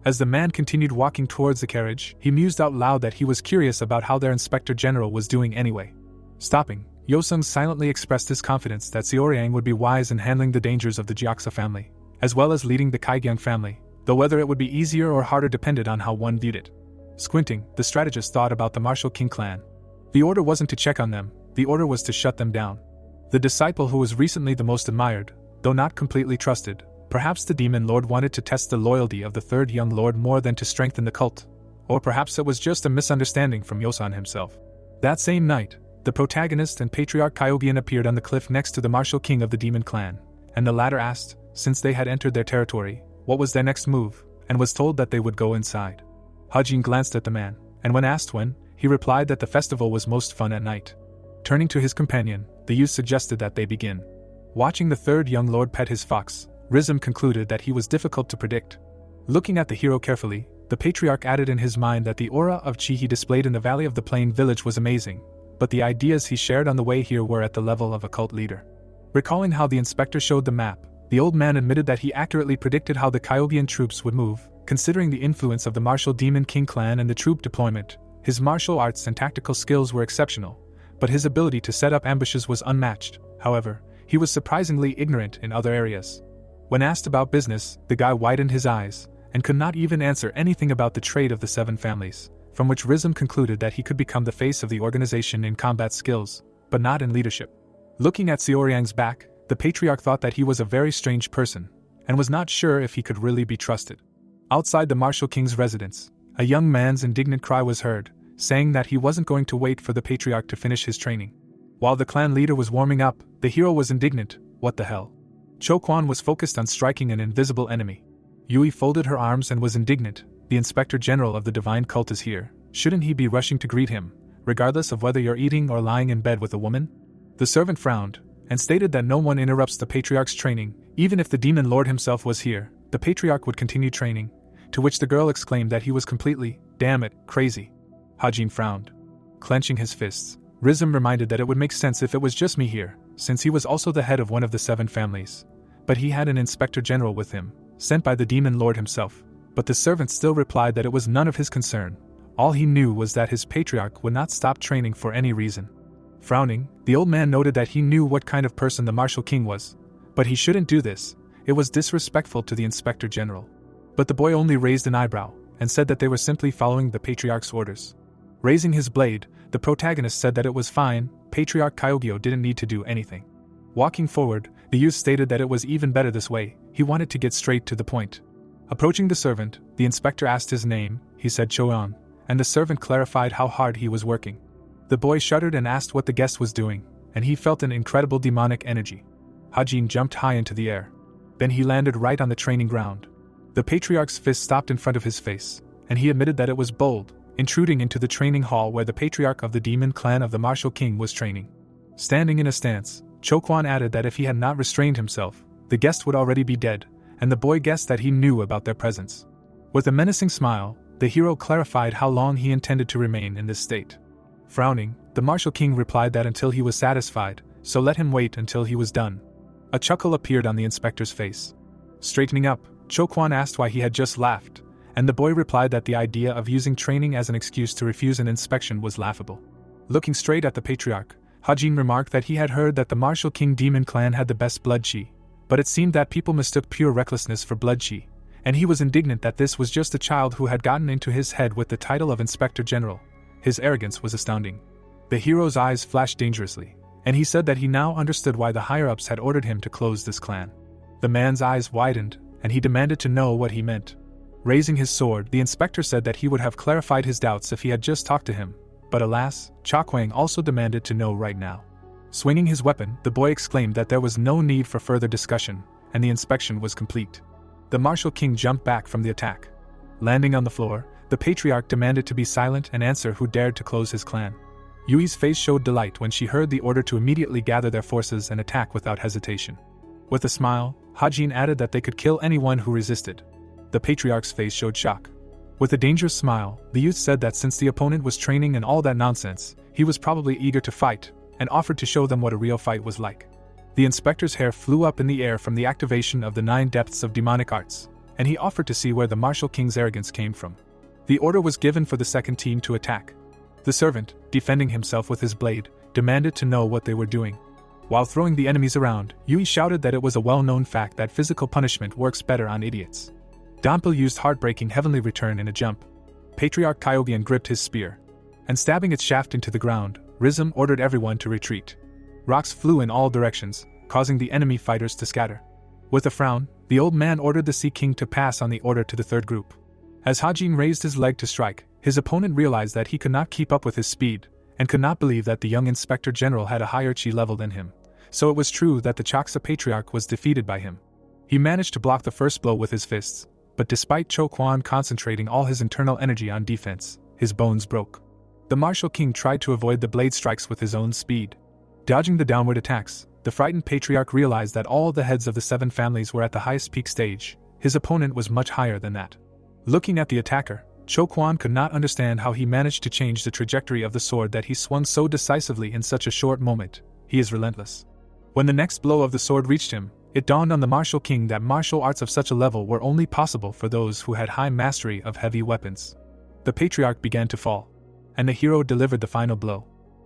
As the man continued walking towards the carriage, he mused out loud that he was curious about how their inspector general was doing anyway. Stopping, Yosung silently expressed his confidence that Seoryang would be wise in handling the dangers of the Jiaksa family, as well as leading the Kaigyang family, though whether it would be easier or harder depended on how one viewed it. Squinting, the strategist thought about the Martial King clan. The order wasn't to check on them, the order was to shut them down. The disciple who was recently the most admired, though not completely trusted, perhaps the demon lord wanted to test the loyalty of the third young lord more than to strengthen the cult. Or perhaps it was just a misunderstanding from Yosan himself. That same night, the protagonist and patriarch Kyogian appeared on the cliff next to the martial king of the demon clan, and the latter asked, since they had entered their territory, what was their next move, and was told that they would go inside. Hajin glanced at the man, and when asked when, he replied that the festival was most fun at night. Turning to his companion, the youth suggested that they begin. Watching the third young lord pet his fox, Rizm concluded that he was difficult to predict. Looking at the hero carefully, the patriarch added in his mind that the aura of chi he displayed in the Valley of the Plain village was amazing, but the ideas he shared on the way here were at the level of a cult leader. Recalling how the inspector showed the map, the old man admitted that he accurately predicted how the Kyogian troops would move, considering the influence of the martial demon king clan and the troop deployment. His martial arts and tactical skills were exceptional, but his ability to set up ambushes was unmatched. However, he was surprisingly ignorant in other areas. When asked about business, the guy widened his eyes, and could not even answer anything about the trade of the 7 families, from which Rizm concluded that he could become the face of the organization in combat skills, but not in leadership. Looking at Seoryang's back, the patriarch thought that he was a very strange person, and was not sure if he could really be trusted. Outside the martial king's residence, a young man's indignant cry was heard, saying that he wasn't going to wait for the patriarch to finish his training. While the clan leader was warming up, the hero was indignant. What the hell? Chokwon was focused on striking an invisible enemy. Yui folded her arms and was indignant. The inspector general of the divine cult is here. Shouldn't he be rushing to greet him, regardless of whether you're eating or lying in bed with a woman? The servant frowned, and stated that no one interrupts the patriarch's training. Even if the demon lord himself was here, the patriarch would continue training, to which the girl exclaimed that he was completely, damn it, crazy. Hajin frowned. Clenching his fists, Rizm reminded that it would make sense if it was just me here, since he was also the head of one of the 7 families. But he had an inspector general with him, sent by the demon lord himself. But the servant still replied that it was none of his concern. All he knew was that his patriarch would not stop training for any reason. Frowning, the old man noted that he knew what kind of person the martial king was, but he shouldn't do this. It was disrespectful to the inspector general. But the boy only raised an eyebrow, and said that they were simply following the patriarch's orders. Raising his blade, the protagonist said that it was fine, Patriarch Kyogyo didn't need to do anything. Walking forward, the youth stated that it was even better this way, he wanted to get straight to the point. Approaching the servant, the inspector asked his name, he said Choan, and the servant clarified how hard he was working. The boy shuddered and asked what the guest was doing, and he felt an incredible demonic energy. Hajin jumped high into the air. Then he landed right on the training ground. The patriarch's fist stopped in front of his face, and he admitted that it was bold, intruding into the training hall where the patriarch of the demon clan of the martial king was training. Standing in a stance, Chokwon added that if he had not restrained himself, the guest would already be dead, and the boy guessed that he knew about their presence. With a menacing smile, the hero clarified how long he intended to remain in this state. Frowning, the martial king replied that until he was satisfied, so let him wait until he was done. A chuckle appeared on the inspector's face. Straightening up, Chokwon asked why he had just laughed, and the boy replied that the idea of using training as an excuse to refuse an inspection was laughable. Looking straight at the patriarch, Hajin remarked that he had heard that the martial king demon clan had the best blood chi, but it seemed that people mistook pure recklessness for blood chi, and he was indignant that this was just a child who had gotten into his head with the title of Inspector General. His arrogance was astounding. The hero's eyes flashed dangerously, and he said that he now understood why the higher-ups had ordered him to close this clan. The man's eyes widened, and he demanded to know what he meant. Raising his sword, the inspector said that he would have clarified his doubts if he had just talked to him, but alas, Chakwang also demanded to know right now. Swinging his weapon, the boy exclaimed that there was no need for further discussion, and the inspection was complete. The martial king jumped back from the attack. Landing on the floor, the patriarch demanded to be silent and answer who dared to close his clan. Yui's face showed delight when she heard the order to immediately gather their forces and attack without hesitation. With a smile, Hajin added that they could kill anyone who resisted. The patriarch's face showed shock. With a dangerous smile, the youth said that since the opponent was training and all that nonsense, he was probably eager to fight, and offered to show them what a real fight was like. The inspector's hair flew up in the air from the activation of the 9 depths of demonic arts, and he offered to see where the martial king's arrogance came from. The order was given for the second team to attack. The servant, defending himself with his blade, demanded to know what they were doing. While throwing the enemies around, Yui shouted that it was a well-known fact that physical punishment works better on idiots. Donpil used heartbreaking heavenly return in a jump. Patriarch Kyogian gripped his spear, and stabbing its shaft into the ground, Rizm ordered everyone to retreat. Rocks flew in all directions, causing the enemy fighters to scatter. With a frown, the old man ordered the Sea King to pass on the order to the third group. As Hajin raised his leg to strike, his opponent realized that he could not keep up with his speed, and could not believe that the young Inspector General had a higher chi level than him. So it was true that the Chaksa Patriarch was defeated by him. He managed to block the first blow with his fists, but despite Cho Kwan concentrating all his internal energy on defense, his bones broke. The martial king tried to avoid the blade strikes with his own speed. Dodging the downward attacks, the frightened patriarch realized that all the heads of the 7 families were at the highest peak stage. His opponent was much higher than that. Looking at the attacker, Cho Kwan could not understand how he managed to change the trajectory of the sword that he swung so decisively in such a short moment. He is relentless. When the next blow of the sword reached him, it dawned on the martial king that martial arts of such a level were only possible for those who had high mastery of heavy weapons. The patriarch began to fall, and the hero delivered the final blow.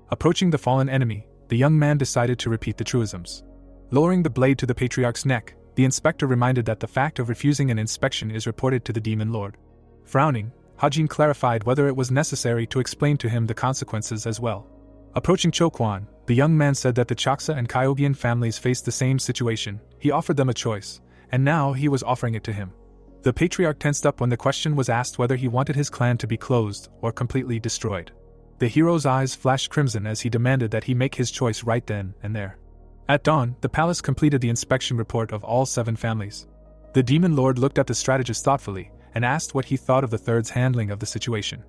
Approaching the fallen enemy, the young man decided to repeat the truisms. Lowering the blade to the patriarch's neck, the inspector reminded that the fact of refusing an inspection is reported to the demon lord. Frowning, Hajin clarified whether it was necessary to explain to him the consequences as well. Approaching Cho Kwan, the young man said that the Chaksa and Kyogian families faced the same situation. He offered them a choice, and now he was offering it to him. The patriarch tensed up when the question was asked whether he wanted his clan to be closed or completely destroyed. The hero's eyes flashed crimson as he demanded that he make his choice right then and there. At dawn, the palace completed the inspection report of all 7 families. The demon lord looked at the strategist thoughtfully and asked what he thought of the third's handling of the situation.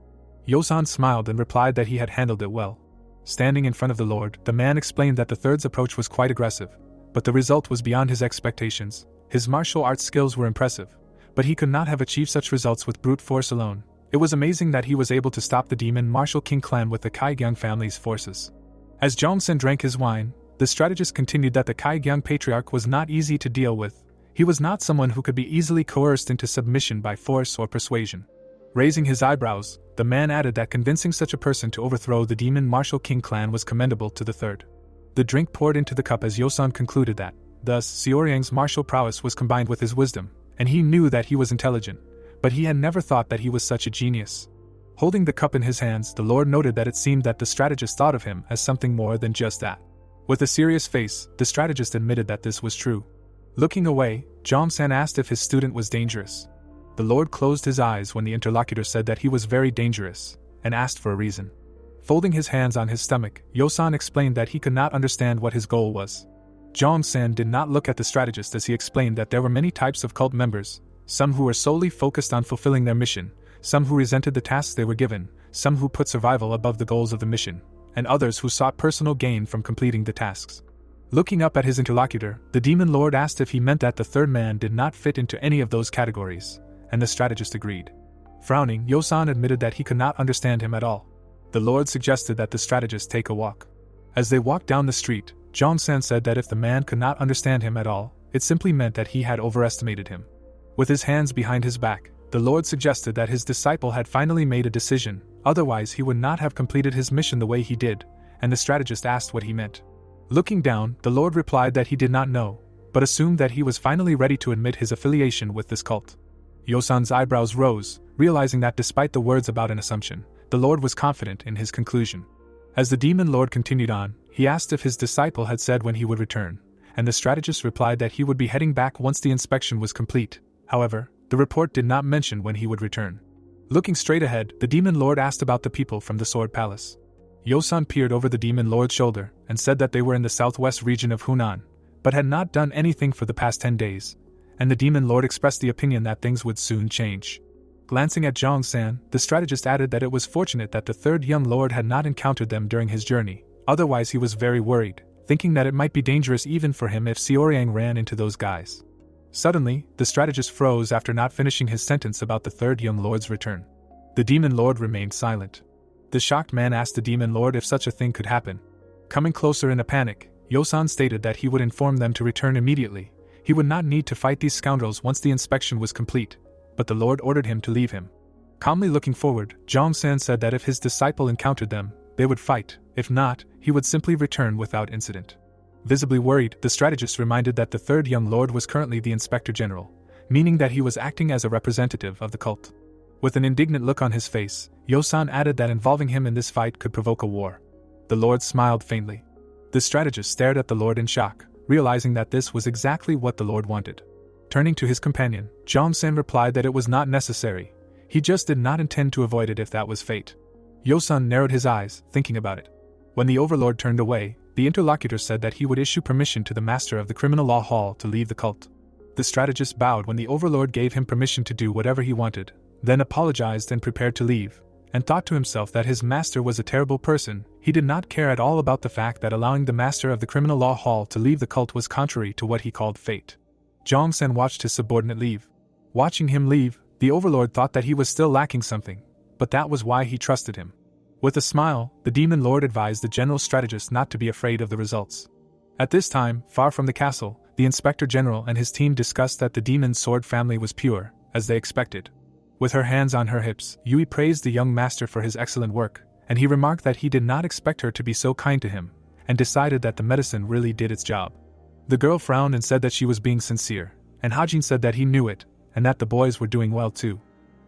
Yosan smiled and replied that he had handled it well. Standing in front of the lord, the man explained that the third's approach was quite aggressive, but the result was beyond his expectations. His martial arts skills were impressive, but he could not have achieved such results with brute force alone. It was amazing that he was able to stop the demon martial king clan with the Kaigyang family's forces. As Jongsen drank his wine, the strategist continued that the Kaigyang patriarch was not easy to deal with. He was not someone who could be easily coerced into submission by force or persuasion. Raising his eyebrows, the man added that convincing such a person to overthrow the demon martial king clan was commendable to the third. The drink poured into the cup as Yosan concluded that, thus, Xiaoryang's martial prowess was combined with his wisdom, and he knew that he was intelligent, but he had never thought that he was such a genius. Holding the cup in his hands, the lord noted that it seemed that the strategist thought of him as something more than just that. With a serious face, the strategist admitted that this was true. Looking away, Jomsan asked if his student was dangerous. The lord closed his eyes when the interlocutor said that he was very dangerous, and asked for a reason. Folding his hands on his stomach, Yosan explained that he could not understand what his goal was. Jomsan did not look at the strategist as he explained that there were many types of cult members, some who were solely focused on fulfilling their mission, some who resented the tasks they were given, some who put survival above the goals of the mission, and others who sought personal gain from completing the tasks. Looking up at his interlocutor, the demon lord asked if he meant that the third man did not fit into any of those categories, and the strategist agreed. Frowning, Yosan admitted that he could not understand him at all. The lord suggested that the strategist take a walk. As they walked down the street, Jongsan said that if the man could not understand him at all, it simply meant that he had overestimated him. With his hands behind his back, the lord suggested that his disciple had finally made a decision, otherwise he would not have completed his mission the way he did, and the strategist asked what he meant. Looking down, the lord replied that he did not know, but assumed that he was finally ready to admit his affiliation with this cult. Yosan's eyebrows rose, realizing that despite the words about an assumption, the Lord was confident in his conclusion. As the demon lord continued on, he asked if his disciple had said when he would return, and the strategist replied that he would be heading back once the inspection was complete. However, the report did not mention when he would return. Looking straight ahead, the demon lord asked about the people from the Sword Palace. Yosan peered over the demon lord's shoulder and said that they were in the southwest region of Hunan, but had not done anything for the past 10 days, and the demon lord expressed the opinion that things would soon change. Glancing at Zhang-san, the strategist added that it was fortunate that the third young lord had not encountered them during his journey, otherwise he was very worried, thinking that it might be dangerous even for him if Xiaoriang ran into those guys. Suddenly, the strategist froze after not finishing his sentence about the third young lord's return. The demon lord remained silent. The shocked man asked the demon lord if such a thing could happen. Coming closer in a panic, Yosan stated that he would inform them to return immediately. He would not need to fight these scoundrels once the inspection was complete, but the Lord ordered him to leave him. Calmly looking forward, Zhang-san said that if his disciple encountered them, they would fight; if not, he would simply return without incident. Visibly worried, the strategist reminded that the third young lord was currently the Inspector General, meaning that he was acting as a representative of the cult. With an indignant look on his face, Yosan added that involving him in this fight could provoke a war. The Lord smiled faintly. The strategist stared at the Lord in shock, realizing that this was exactly what the Lord wanted. Turning to his companion, Zhang-san replied that it was not necessary. He just did not intend to avoid it if that was fate. Yosan narrowed his eyes, thinking about it. When the overlord turned away, the interlocutor said that he would issue permission to the master of the criminal law hall to leave the cult. The strategist bowed when the overlord gave him permission to do whatever he wanted, then apologized and prepared to leave, and thought to himself that his master was a terrible person. He did not care at all about the fact that allowing the master of the criminal law hall to leave the cult was contrary to what he called fate. Zhang-san watched his subordinate leave. Watching him leave, the overlord thought that he was still lacking something, but that was why he trusted him. With a smile, the demon lord advised the general strategist not to be afraid of the results. At this time, far from the castle, the inspector general and his team discussed that the demon sword family was pure, as they expected. With her hands on her hips, Yui praised the young master for his excellent work, and he remarked that he did not expect her to be so kind to him, and decided that the medicine really did its job. The girl frowned and said that she was being sincere, and Hajin said that he knew it, and that the boys were doing well too.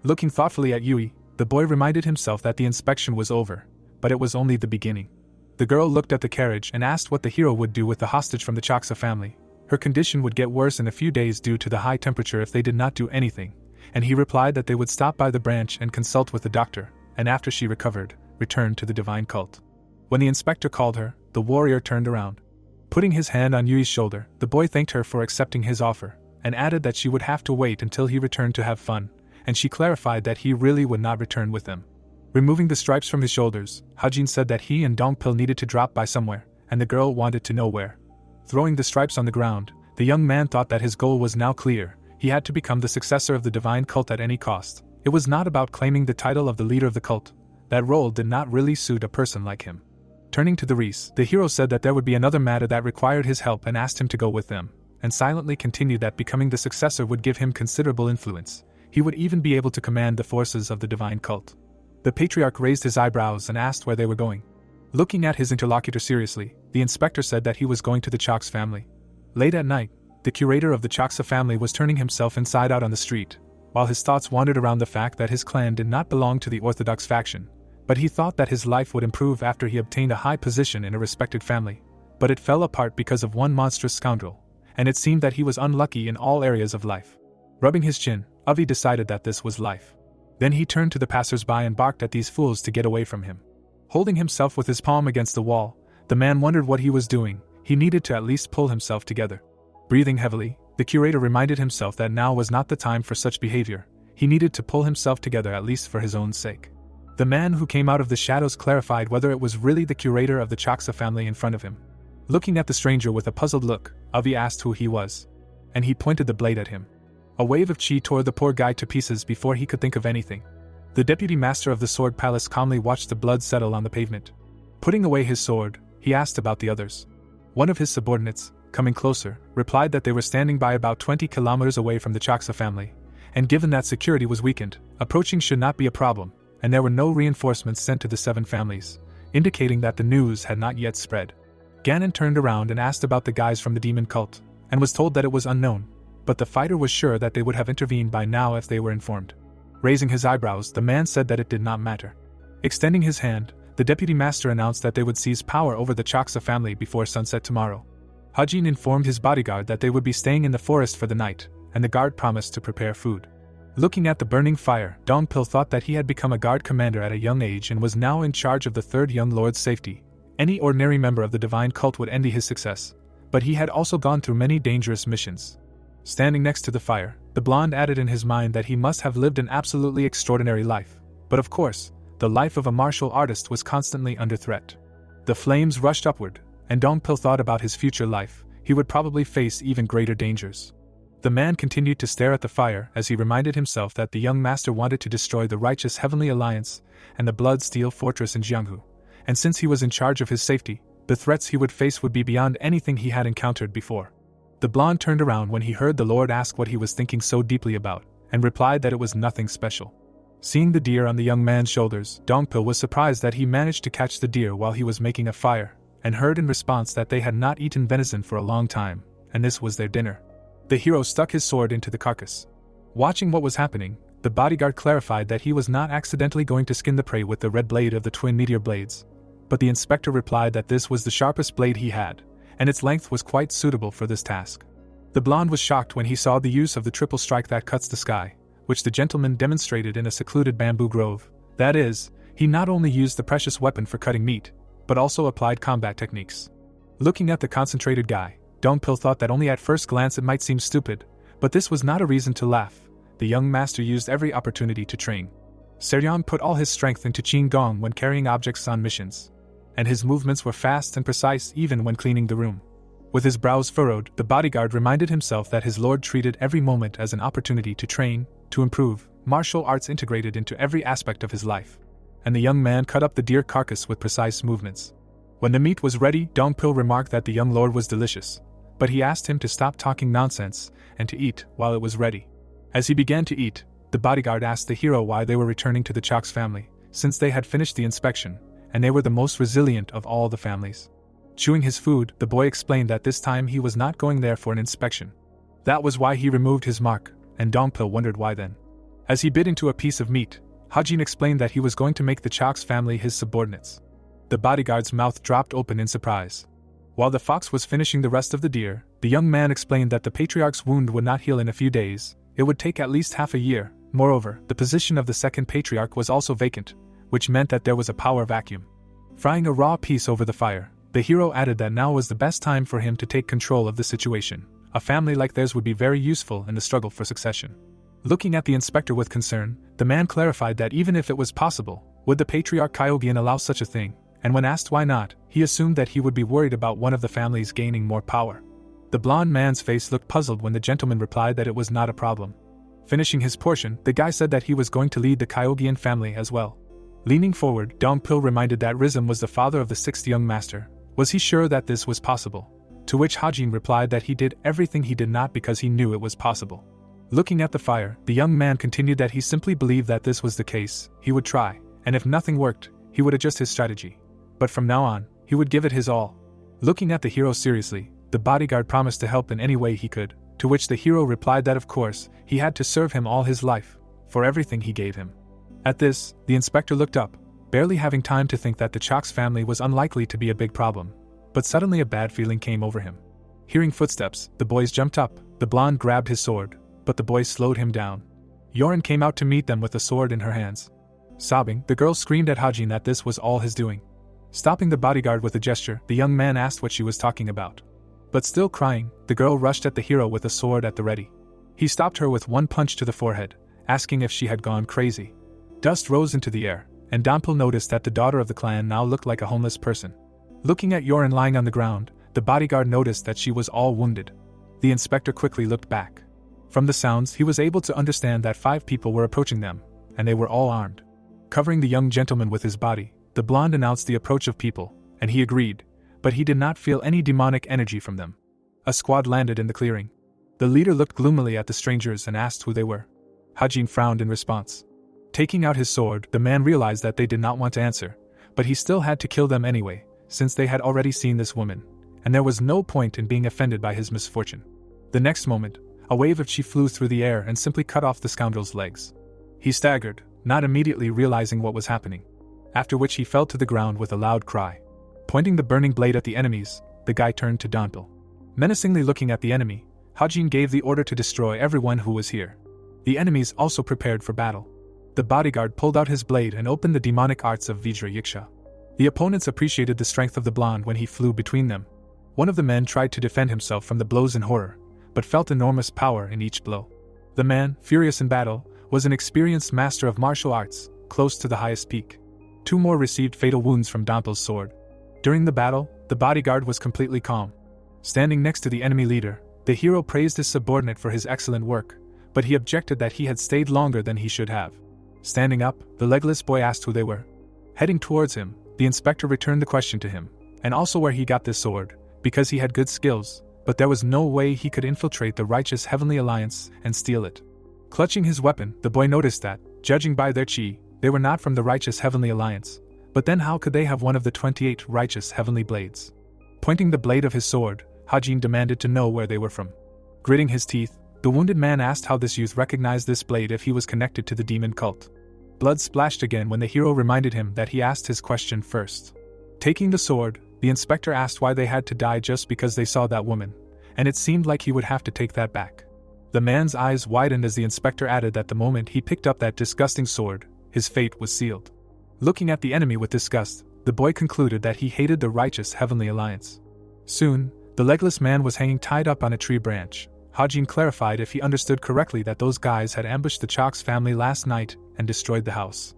Looking thoughtfully at Yui, the boy reminded himself that the inspection was over, but it was only the beginning. The girl looked at the carriage and asked what the hero would do with the hostage from the Chaksa family. Her condition would get worse in a few days due to the high temperature if they did not do anything, and he replied that they would stop by the branch and consult with the doctor, and after she recovered, return to the divine cult. When the inspector called her, the warrior turned around. Putting his hand on Yui's shoulder, the boy thanked her for accepting his offer, and added that she would have to wait until he returned to have fun, and she clarified that he really would not return with them. Removing the stripes from his shoulders, Hajin said that he and Dongpil needed to drop by somewhere, and the girl wanted to know where. Throwing the stripes on the ground, the young man thought that his goal was now clear. He had to become the successor of the divine cult at any cost. It was not about claiming the title of the leader of the cult. That role did not really suit a person like him. Turning to the Reese, the hero said that there would be another matter that required his help and asked him to go with them, and silently continued that becoming the successor would give him considerable influence. He would even be able to command the forces of the divine cult. The patriarch raised his eyebrows and asked where they were going. Looking at his interlocutor seriously, the inspector said that he was going to the Chaks family. Late at night, the curator of the Chaksa family was turning himself inside out on the street, while his thoughts wandered around the fact that his clan did not belong to the orthodox faction, but he thought that his life would improve after he obtained a high position in a respected family. But it fell apart because of one monstrous scoundrel, and it seemed that he was unlucky in all areas of life. Rubbing his chin, Avi decided that this was life. Then he turned to the passers-by and barked at these fools to get away from him. Holding himself with his palm against the wall, the man wondered what he was doing. He needed to at least pull himself together. Breathing heavily, the curator reminded himself that now was not the time for such behavior. He needed to pull himself together at least for his own sake. The man who came out of the shadows clarified whether it was really the curator of the Chaksa family in front of him. Looking at the stranger with a puzzled look, Avi asked who he was, and he pointed the blade at him. A wave of chi tore the poor guy to pieces before he could think of anything. The deputy master of the sword palace calmly watched the blood settle on the pavement. Putting away his sword, he asked about the others. One of his subordinates, coming closer, replied that they were standing by about 20 kilometers away from the Chaksa family, and given that security was weakened, approaching should not be a problem, and there were no reinforcements sent to the 7 families, indicating that the news had not yet spread. Ganon turned around and asked about the guys from the demon cult, and was told that it was unknown. but the fighter was sure that they would have intervened by now if they were informed. Raising his eyebrows, the man said that it did not matter. Extending his hand, the deputy master announced that they would seize power over the Chaksa family before sunset tomorrow. Hajin informed his bodyguard that they would be staying in the forest for the night, and the guard promised to prepare food. Looking at the burning fire, Dongpil thought that he had become a guard commander at a young age and was now in charge of the third young lord's safety. Any ordinary member of the divine cult would envy his success, but he had also gone through many dangerous missions. Standing next to the fire, the blonde added in his mind that he must have lived an absolutely extraordinary life. But of course, the life of a martial artist was constantly under threat. The flames rushed upward, and Dongpil thought about his future life. He would probably face even greater dangers. The man continued to stare at the fire as he reminded himself that the young master wanted to destroy the righteous Heavenly Alliance and the Blood Steel Fortress in Jianghu, and since he was in charge of his safety, the threats he would face would be beyond anything he had encountered before. The blonde turned around when he heard the Lord ask what he was thinking so deeply about, and replied that it was nothing special. Seeing the deer on the young man's shoulders, Dongpil was surprised that he managed to catch the deer while he was making a fire, and heard in response that they had not eaten venison for a long time, and this was their dinner. The hero stuck his sword into the carcass. Watching what was happening, the bodyguard clarified that he was not accidentally going to skin the prey with the red blade of the twin meteor blades, but the inspector replied that this was the sharpest blade he had, and its length was quite suitable for this task. The blonde was shocked when he saw the use of the triple strike that cuts the sky, which the gentleman demonstrated in a secluded bamboo grove. That is, he not only used the precious weapon for cutting meat, but also applied combat techniques. Looking at the concentrated guy, Dongpil thought that only at first glance it might seem stupid, but this was not a reason to laugh. The young master used every opportunity to train. Seryeon put all his strength into Qinggong when carrying objects on missions, and his movements were fast and precise even when cleaning the room. With his brows furrowed, the bodyguard reminded himself that his lord treated every moment as an opportunity to train, to improve, martial arts integrated into every aspect of his life. And the young man cut up the deer carcass with precise movements. When the meat was ready, Dongpil remarked that the young lord was delicious, but he asked him to stop talking nonsense and to eat while it was ready. As he began to eat, the bodyguard asked the hero why they were returning to the Chok's family, since they had finished the inspection, and they were the most resilient of all the families. Chewing his food, the boy explained that this time he was not going there for an inspection. That was why he removed his mark, and Dongpil wondered why then. As he bit into a piece of meat, Hajin explained that he was going to make the Chok's family his subordinates. The bodyguard's mouth dropped open in surprise. While the fox was finishing the rest of the deer, the young man explained that the patriarch's wound would not heal in a few days. It would take at least half a year. Moreover, the position of the second patriarch was also vacant, which meant that there was a power vacuum. Frying a raw piece over the fire, the hero added that now was the best time for him to take control of the situation. A family like theirs would be very useful in the struggle for succession. Looking at the inspector with concern, the man clarified that even if it was possible, would the patriarch Kyogen allow such a thing? And when asked why not, he assumed that he would be worried about one of the families gaining more power. The blonde man's face looked puzzled when the gentleman replied that it was not a problem. Finishing his portion, the guy said that he was going to lead the Kyogen family as well. Leaning forward, Dongpil reminded that Rizm was the father of the sixth young master. Was he sure that this was possible? To which Hajin replied that he did everything he did not because he knew it was possible. Looking at the fire, the young man continued that he simply believed that this was the case. He would try, and if nothing worked, he would adjust his strategy. But from now on, he would give it his all. Looking at the hero seriously, the bodyguard promised to help in any way he could, to which the hero replied that of course, he had to serve him all his life, for everything he gave him. At this, the inspector looked up, barely having time to think that the Chok's family was unlikely to be a big problem. But suddenly a bad feeling came over him. Hearing footsteps, the boys jumped up. The blonde grabbed his sword, but the boys slowed him down. Yoren came out to meet them with a sword in her hands. Sobbing, the girl screamed at Hajin that this was all his doing. Stopping the bodyguard with a gesture, the young man asked what she was talking about. But still crying, the girl rushed at the hero with a sword at the ready. He stopped her with one punch to the forehead, asking if she had gone crazy. Dust rose into the air, and Dongpil noticed that the daughter of the clan now looked like a homeless person. Looking at Yoren lying on the ground, the bodyguard noticed that she was all wounded. The inspector quickly looked back. From the sounds, he was able to understand that 5 people were approaching them, and they were all armed. Covering the young gentleman with his body, the blonde announced the approach of people, and he agreed, but he did not feel any demonic energy from them. A squad landed in the clearing. The leader looked gloomily at the strangers and asked who they were. Hajin frowned in response. Taking out his sword, the man realized that they did not want to answer, but he still had to kill them anyway, since they had already seen this woman, and there was no point in being offended by his misfortune. The next moment, A wave of chi flew through the air and simply cut off the scoundrel's legs. He staggered, not immediately realizing what was happening. After which he fell to the ground with a loud cry. Pointing the burning blade at the enemies, the guy turned to Donpil. Menacingly looking at the enemy, Hajin gave the order to destroy everyone who was here. The enemies also prepared for battle. The bodyguard pulled out his blade and opened the demonic arts of Vajra Yiksha. The opponents appreciated the strength of the blonde when he flew between them. One of the men tried to defend himself from the blows in horror, but felt enormous power in each blow. The man, furious in battle, was an experienced master of martial arts, close to the highest peak. 2 more received fatal wounds from Donpil's sword. During the battle, the bodyguard was completely calm. Standing next to the enemy leader, the hero praised his subordinate for his excellent work, but he objected that he had stayed longer than he should have. Standing up, the legless boy asked who they were. Heading towards him, the inspector returned the question to him, and also where he got this sword, because he had good skills, but there was no way he could infiltrate the righteous Heavenly Alliance and steal it. Clutching his weapon, the boy noticed that, judging by their chi, they were not from the righteous Heavenly Alliance. But then how could they have one of the 28 righteous heavenly blades? Pointing the blade of his sword, Hajin demanded to know where they were from. Gritting his teeth, the wounded man asked how this youth recognized this blade if he was connected to the demon cult. Blood splashed again when the hero reminded him that he asked his question first. Taking the sword, the inspector asked why they had to die just because they saw that woman, and it seemed like he would have to take that back. The man's eyes widened as the inspector added that the moment he picked up that disgusting sword, his fate was sealed. Looking at the enemy with disgust, the boy concluded that he hated the righteous Heavenly Alliance. Soon, the legless man was hanging tied up on a tree branch. Hajin clarified if he understood correctly that those guys had ambushed the Chalk's family last night and destroyed the house.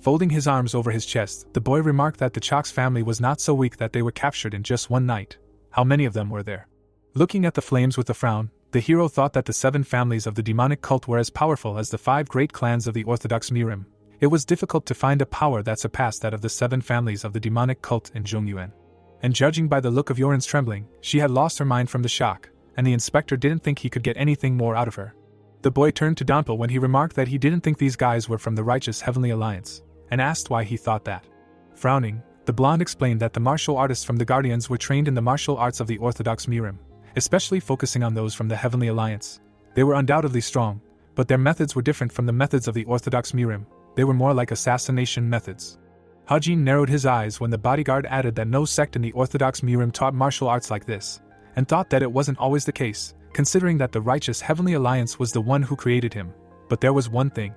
Folding his arms over his chest, the boy remarked that the Chalk's family was not so weak that they were captured in just one night. How many of them were there? Looking at the flames with a frown, the hero thought that the 7 families of the demonic cult were as powerful as the 5 great clans of the Orthodox Mirim. It was difficult to find a power that surpassed that of the 7 families of the demonic cult in Zhongyuan. And judging by the look of Yoren's trembling, she had lost her mind from the shock, and the inspector didn't think he could get anything more out of her. The boy turned to Donpil when he remarked that he didn't think these guys were from the righteous Heavenly Alliance, and asked why he thought that. Frowning, the blonde explained that the martial artists from the Guardians were trained in the martial arts of the Orthodox Mirim, especially focusing on those from the Heavenly Alliance. They were undoubtedly strong, but their methods were different from the methods of the Orthodox Mirim. They were more like assassination methods. Hajin narrowed his eyes when the bodyguard added that no sect in the Orthodox Mirim taught martial arts like this, and thought that it wasn't always the case, considering that the righteous Heavenly Alliance was the one who created him. But there was one thing.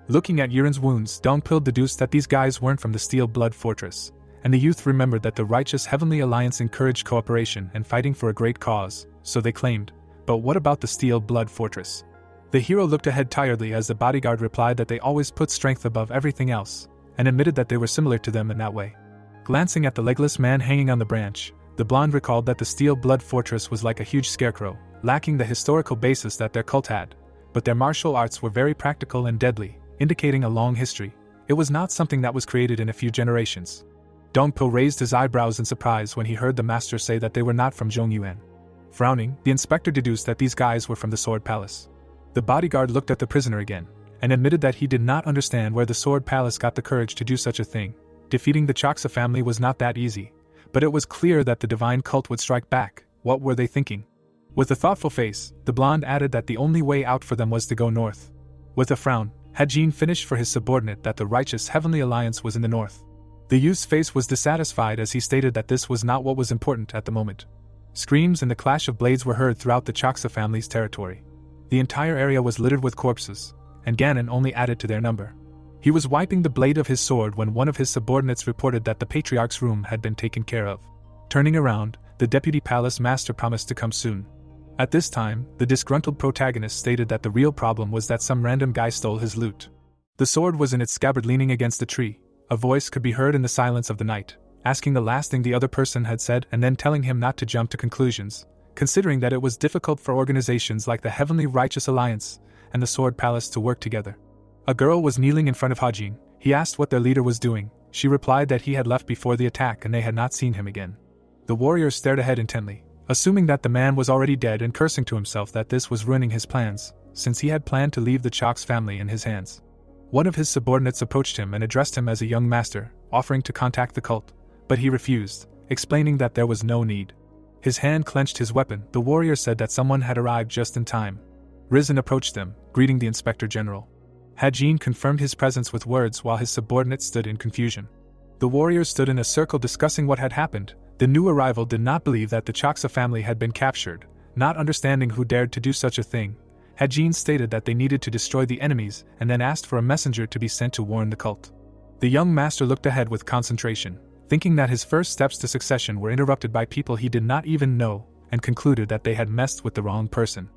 Looking at Yuren's wounds, Donpil deduced that these guys weren't from the Steel Blood Fortress, and the youth remembered that the righteous Heavenly Alliance encouraged cooperation and fighting for a great cause, so they claimed. But what about the Steel Blood Fortress? The hero looked ahead tiredly as the bodyguard replied that they always put strength above everything else, and admitted that they were similar to them in that way. Glancing at the legless man hanging on the branch, the blonde recalled that the Steel Blood Fortress was like a huge scarecrow, lacking the historical basis that their cult had, but their martial arts were very practical and deadly, indicating a long history. It was not something that was created in a few generations. Donpil raised his eyebrows in surprise when he heard the master say that they were not from Zhongyuan. Frowning, the inspector deduced that these guys were from the Sword Palace. The bodyguard looked at the prisoner again, and admitted that he did not understand where the Sword Palace got the courage to do such a thing. Defeating the Chaksa family was not that easy, but it was clear that the divine cult would strike back. What were they thinking? With a thoughtful face, the blonde added that the only way out for them was to go north. With a frown, Hajin finished for his subordinate that the righteous Heavenly Alliance was in the north. The youth's face was dissatisfied as he stated that this was not what was important at the moment. Screams and the clash of blades were heard throughout the Chaksa family's territory. The entire area was littered with corpses, and Ganon only added to their number. He was wiping the blade of his sword when one of his subordinates reported that the Patriarch's room had been taken care of. Turning around, the deputy palace master promised to come soon. At this time, the disgruntled protagonist stated that the real problem was that some random guy stole his loot. The sword was in its scabbard leaning against a tree. A voice could be heard in the silence of the night, asking the last thing the other person had said and then telling him not to jump to conclusions, considering that it was difficult for organizations like the Heavenly Righteous Alliance and the Sword Palace to work together. A girl was kneeling in front of Hajin. He asked what their leader was doing. She replied that he had left before the attack and they had not seen him again. The warriors stared ahead intently, assuming that the man was already dead and cursing to himself that this was ruining his plans, since he had planned to leave the Chalk's family in his hands. One of his subordinates approached him and addressed him as a young master, offering to contact the cult, but he refused, explaining that there was no need. His hand clenched his weapon. The warrior said that someone had arrived just in time. Risen approached them, greeting the Inspector General. Hajin confirmed his presence with words while his subordinates stood in confusion. The warriors stood in a circle discussing what had happened. The new arrival did not believe that the Chaksa family had been captured. Not understanding who dared to do such a thing, Hajin stated that they needed to destroy the enemies and then asked for a messenger to be sent to warn the cult. The young master looked ahead with concentration, thinking that his first steps to succession were interrupted by people he did not even know, and concluded that they had messed with the wrong person.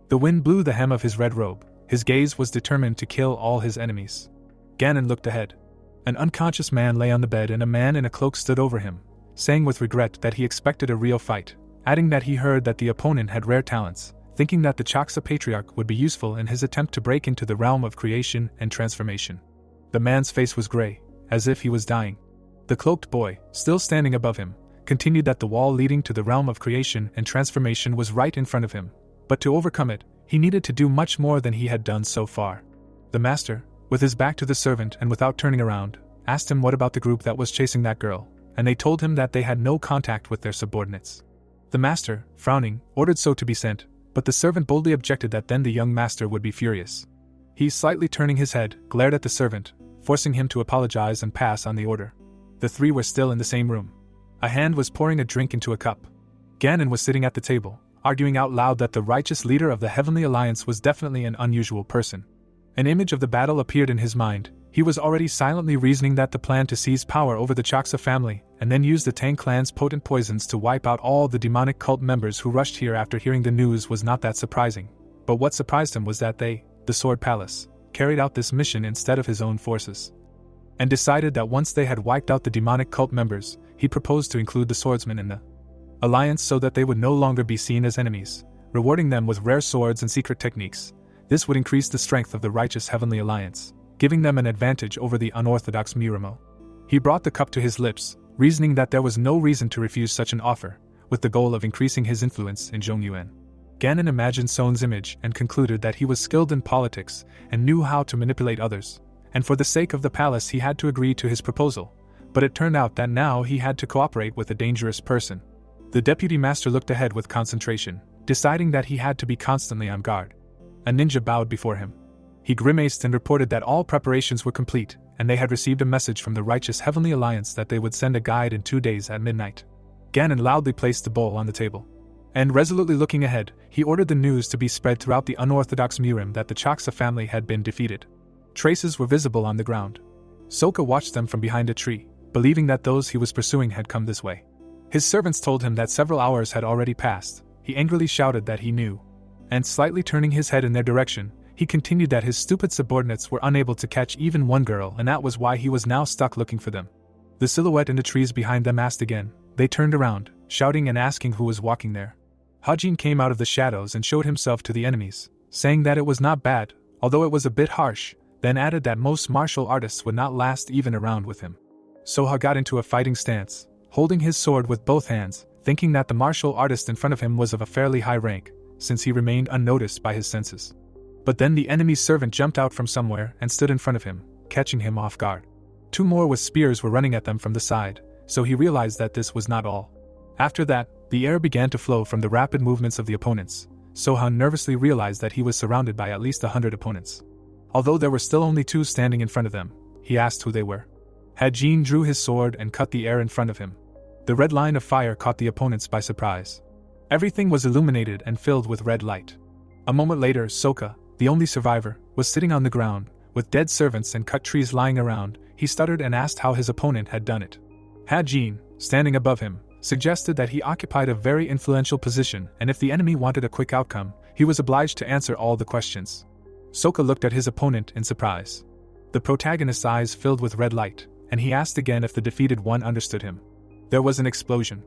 The wind blew the hem of his red robe. His gaze was determined to kill all his enemies. Ganon looked ahead. An unconscious man lay on the bed and a man in a cloak stood over him, saying with regret that he expected a real fight, adding that he heard that the opponent had rare talents, thinking that the Chaksa Patriarch would be useful in his attempt to break into the realm of creation and transformation. The man's face was gray, as if he was dying. The cloaked boy, still standing above him, continued that the wall leading to the realm of creation and transformation was right in front of him, but to overcome it, he needed to do much more than he had done so far. The master, with his back to the servant and without turning around, asked him what about the group that was chasing that girl, and they told him that they had no contact with their subordinates. The master, frowning, ordered so to be sent, but the servant boldly objected that then the young master would be furious. He, slightly turning his head, glared at the servant, forcing him to apologize and pass on the order. The three were still in the same room. A hand was pouring a drink into a cup. Ganon was sitting at the table, arguing out loud that the righteous leader of the Heavenly Alliance was definitely an unusual person. An image of the battle appeared in his mind. He was already silently reasoning that the plan to seize power over the Chaksa family and then use the Tang clan's potent poisons to wipe out all the demonic cult members who rushed here after hearing the news was not that surprising. But what surprised him was that they, the Sword Palace, carried out this mission instead of his own forces. And decided that once they had wiped out the demonic cult members, he proposed to include the swordsmen in the alliance so that they would no longer be seen as enemies, rewarding them with rare swords and secret techniques. This would increase the strength of the righteous Heavenly Alliance, giving them an advantage over the unorthodox Mirumo. He brought the cup to his lips, reasoning that there was no reason to refuse such an offer, with the goal of increasing his influence in Zhongyuan. Ganon imagined Son's image and concluded that he was skilled in politics and knew how to manipulate others, and for the sake of the palace he had to agree to his proposal, but it turned out that now he had to cooperate with a dangerous person. The deputy master looked ahead with concentration, deciding that he had to be constantly on guard. A ninja bowed before him. He grimaced and reported that all preparations were complete, and they had received a message from the righteous Heavenly Alliance that they would send a guide in 2 days at midnight. Ganon loudly placed the bowl on the table. And resolutely looking ahead, he ordered the news to be spread throughout the unorthodox Mirim that the Chaksa family had been defeated. Traces were visible on the ground. Sokka watched them from behind a tree, believing that those he was pursuing had come this way. His servants told him that several hours had already passed. He angrily shouted that he knew. And slightly turning his head in their direction, he continued that his stupid subordinates were unable to catch even one girl and that was why he was now stuck looking for them. The silhouette in the trees behind them asked again. They turned around, shouting and asking who was walking there. Hajin came out of the shadows and showed himself to the enemies, saying that it was not bad, although it was a bit harsh, then added that most martial artists would not last even a round with him. Soha got into a fighting stance, holding his sword with both hands, thinking that the martial artist in front of him was of a fairly high rank, since he remained unnoticed by his senses. But then the enemy's servant jumped out from somewhere and stood in front of him, catching him off guard. 2 more with spears were running at them from the side, so he realized that this was not all. After that, the air began to flow from the rapid movements of the opponents. Sohan nervously realized that he was surrounded by at least 100 opponents. Although there were still only 2 standing in front of them, he asked who they were. Hajin drew his sword and cut the air in front of him. The red line of fire caught the opponents by surprise. Everything was illuminated and filled with red light. A moment later, Sokka, the only survivor, was sitting on the ground, with dead servants and cut trees lying around. He stuttered and asked how his opponent had done it. Hajin, standing above him, suggested that he occupied a very influential position and if the enemy wanted a quick outcome, he was obliged to answer all the questions. Sokka looked at his opponent in surprise. The protagonist's eyes filled with red light, and he asked again if the defeated one understood him. There was an explosion.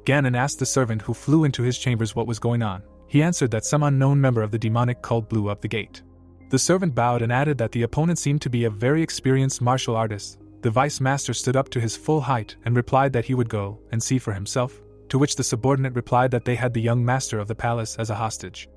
Ganon asked the servant who flew into his chambers what was going on. He answered that some unknown member of the demonic cult blew up the gate. The servant bowed and added that the opponent seemed to be a very experienced martial artist. The vice master stood up to his full height and replied that he would go and see for himself, to which the subordinate replied that they had the young master of the palace as a hostage.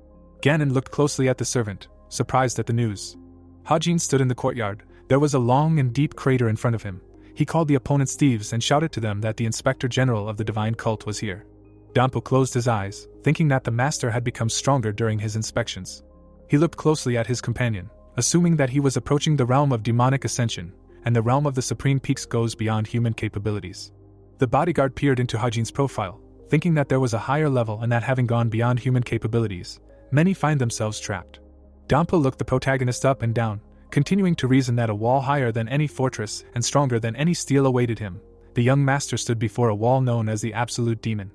Ganon looked closely at the servant, surprised at the news. Hajin stood in the courtyard. There was a long and deep crater in front of him. He called the opponents thieves and shouted to them that the inspector general of the divine cult was here. Dampo closed his eyes, thinking that the master had become stronger during his inspections. He looked closely at his companion, assuming that he was approaching the realm of demonic ascension, and the realm of the supreme peaks goes beyond human capabilities. The bodyguard peered into Hajin's profile, thinking that there was a higher level and that having gone beyond human capabilities, many find themselves trapped. Dampa looked the protagonist up and down, continuing to reason that a wall higher than any fortress and stronger than any steel awaited him. The young master stood before a wall known as the Absolute Demon.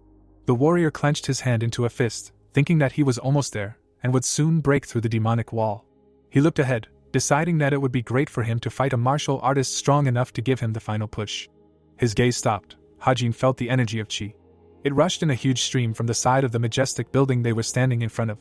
The warrior clenched his hand into a fist, thinking that he was almost there, and would soon break through the demonic wall. He looked ahead, deciding that it would be great for him to fight a martial artist strong enough to give him the final push. His gaze stopped. Hajin felt the energy of chi. It rushed in a huge stream from the side of the majestic building they were standing in front of.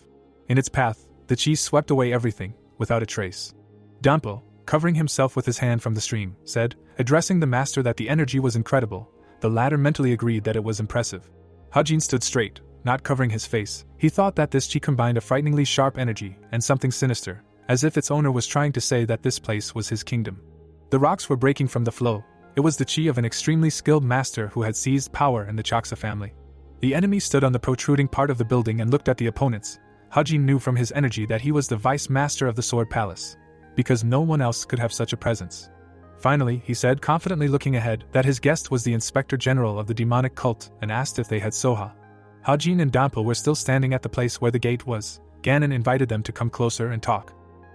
In its path, the chi swept away everything, without a trace. Dampo, covering himself with his hand from the stream, said, addressing the master that the energy was incredible. The latter mentally agreed that it was impressive. Hajin stood straight, not covering his face. He thought that this chi combined a frighteningly sharp energy and something sinister, as if its owner was trying to say that this place was his kingdom. The rocks were breaking from the flow. It was the chi of an extremely skilled master who had seized power in the Chaksa family. The enemy stood on the protruding part of the building and looked at the opponents. Hajin knew from his energy that he was the vice master of the Sword Palace, because no one else could have such a presence. Finally, he said, confidently looking ahead, that his guest was the Inspector General of the demonic cult and asked if they had Soha. Hajin and Dampo were still standing at the place where the gate was. Ganon invited them to come closer and talk.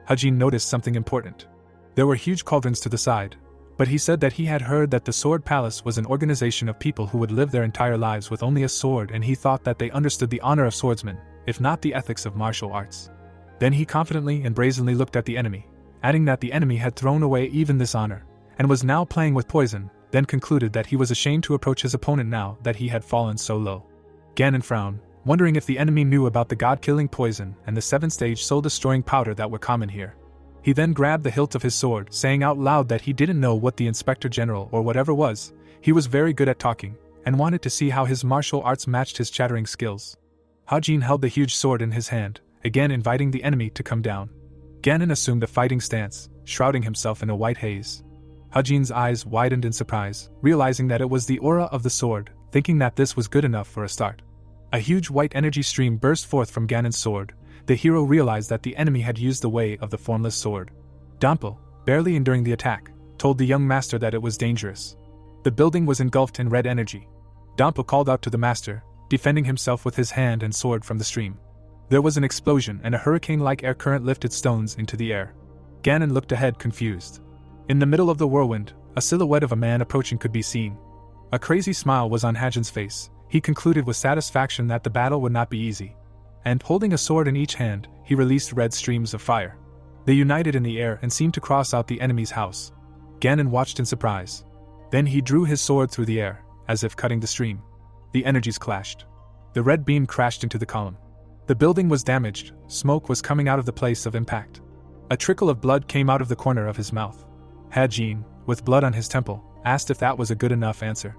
Hajin noticed something important. There were huge cauldrons to the side, but he said that he had heard that the Sword Palace was an organization of people who would live their entire lives with only a sword, and he thought that they understood the honor of swordsmen, if not the ethics of martial arts. Then he confidently and brazenly looked at the enemy, adding that the enemy had thrown away even this honor, and was now playing with poison, then concluded that he was ashamed to approach his opponent now that he had fallen so low. Ganon frowned, wondering if the enemy knew about the god-killing poison and the 7-stage soul-destroying powder that were common here. He then grabbed the hilt of his sword, saying out loud that he didn't know what the Inspector General or whatever was. He was very good at talking, and wanted to see how his martial arts matched his chattering skills. Hajin held the huge sword in his hand, again inviting the enemy to come down. Ganon assumed a fighting stance, shrouding himself in a white haze. Hajin's eyes widened in surprise, realizing that it was the aura of the sword, thinking that this was good enough for a start. A huge white energy stream burst forth from Ganon's sword. The hero realized that the enemy had used the way of the formless sword. Dampo, barely enduring the attack, told the young master that it was dangerous. The building was engulfed in red energy. Dampo called out to the master, defending himself with his hand and sword from the stream. There was an explosion and a hurricane-like air current lifted stones into the air. Ganon looked ahead confused. In the middle of the whirlwind, a silhouette of a man approaching could be seen. A crazy smile was on Hajin's face. He concluded with satisfaction that the battle would not be easy. And, holding a sword in each hand, he released red streams of fire. They united in the air and seemed to cross out the enemy's house. Ganon watched in surprise. Then he drew his sword through the air, as if cutting the stream. The energies clashed. The red beam crashed into the column. The building was damaged. Smoke was coming out of the place of impact. A trickle of blood came out of the corner of his mouth. Hajin, with blood on his temple, asked if that was a good enough answer.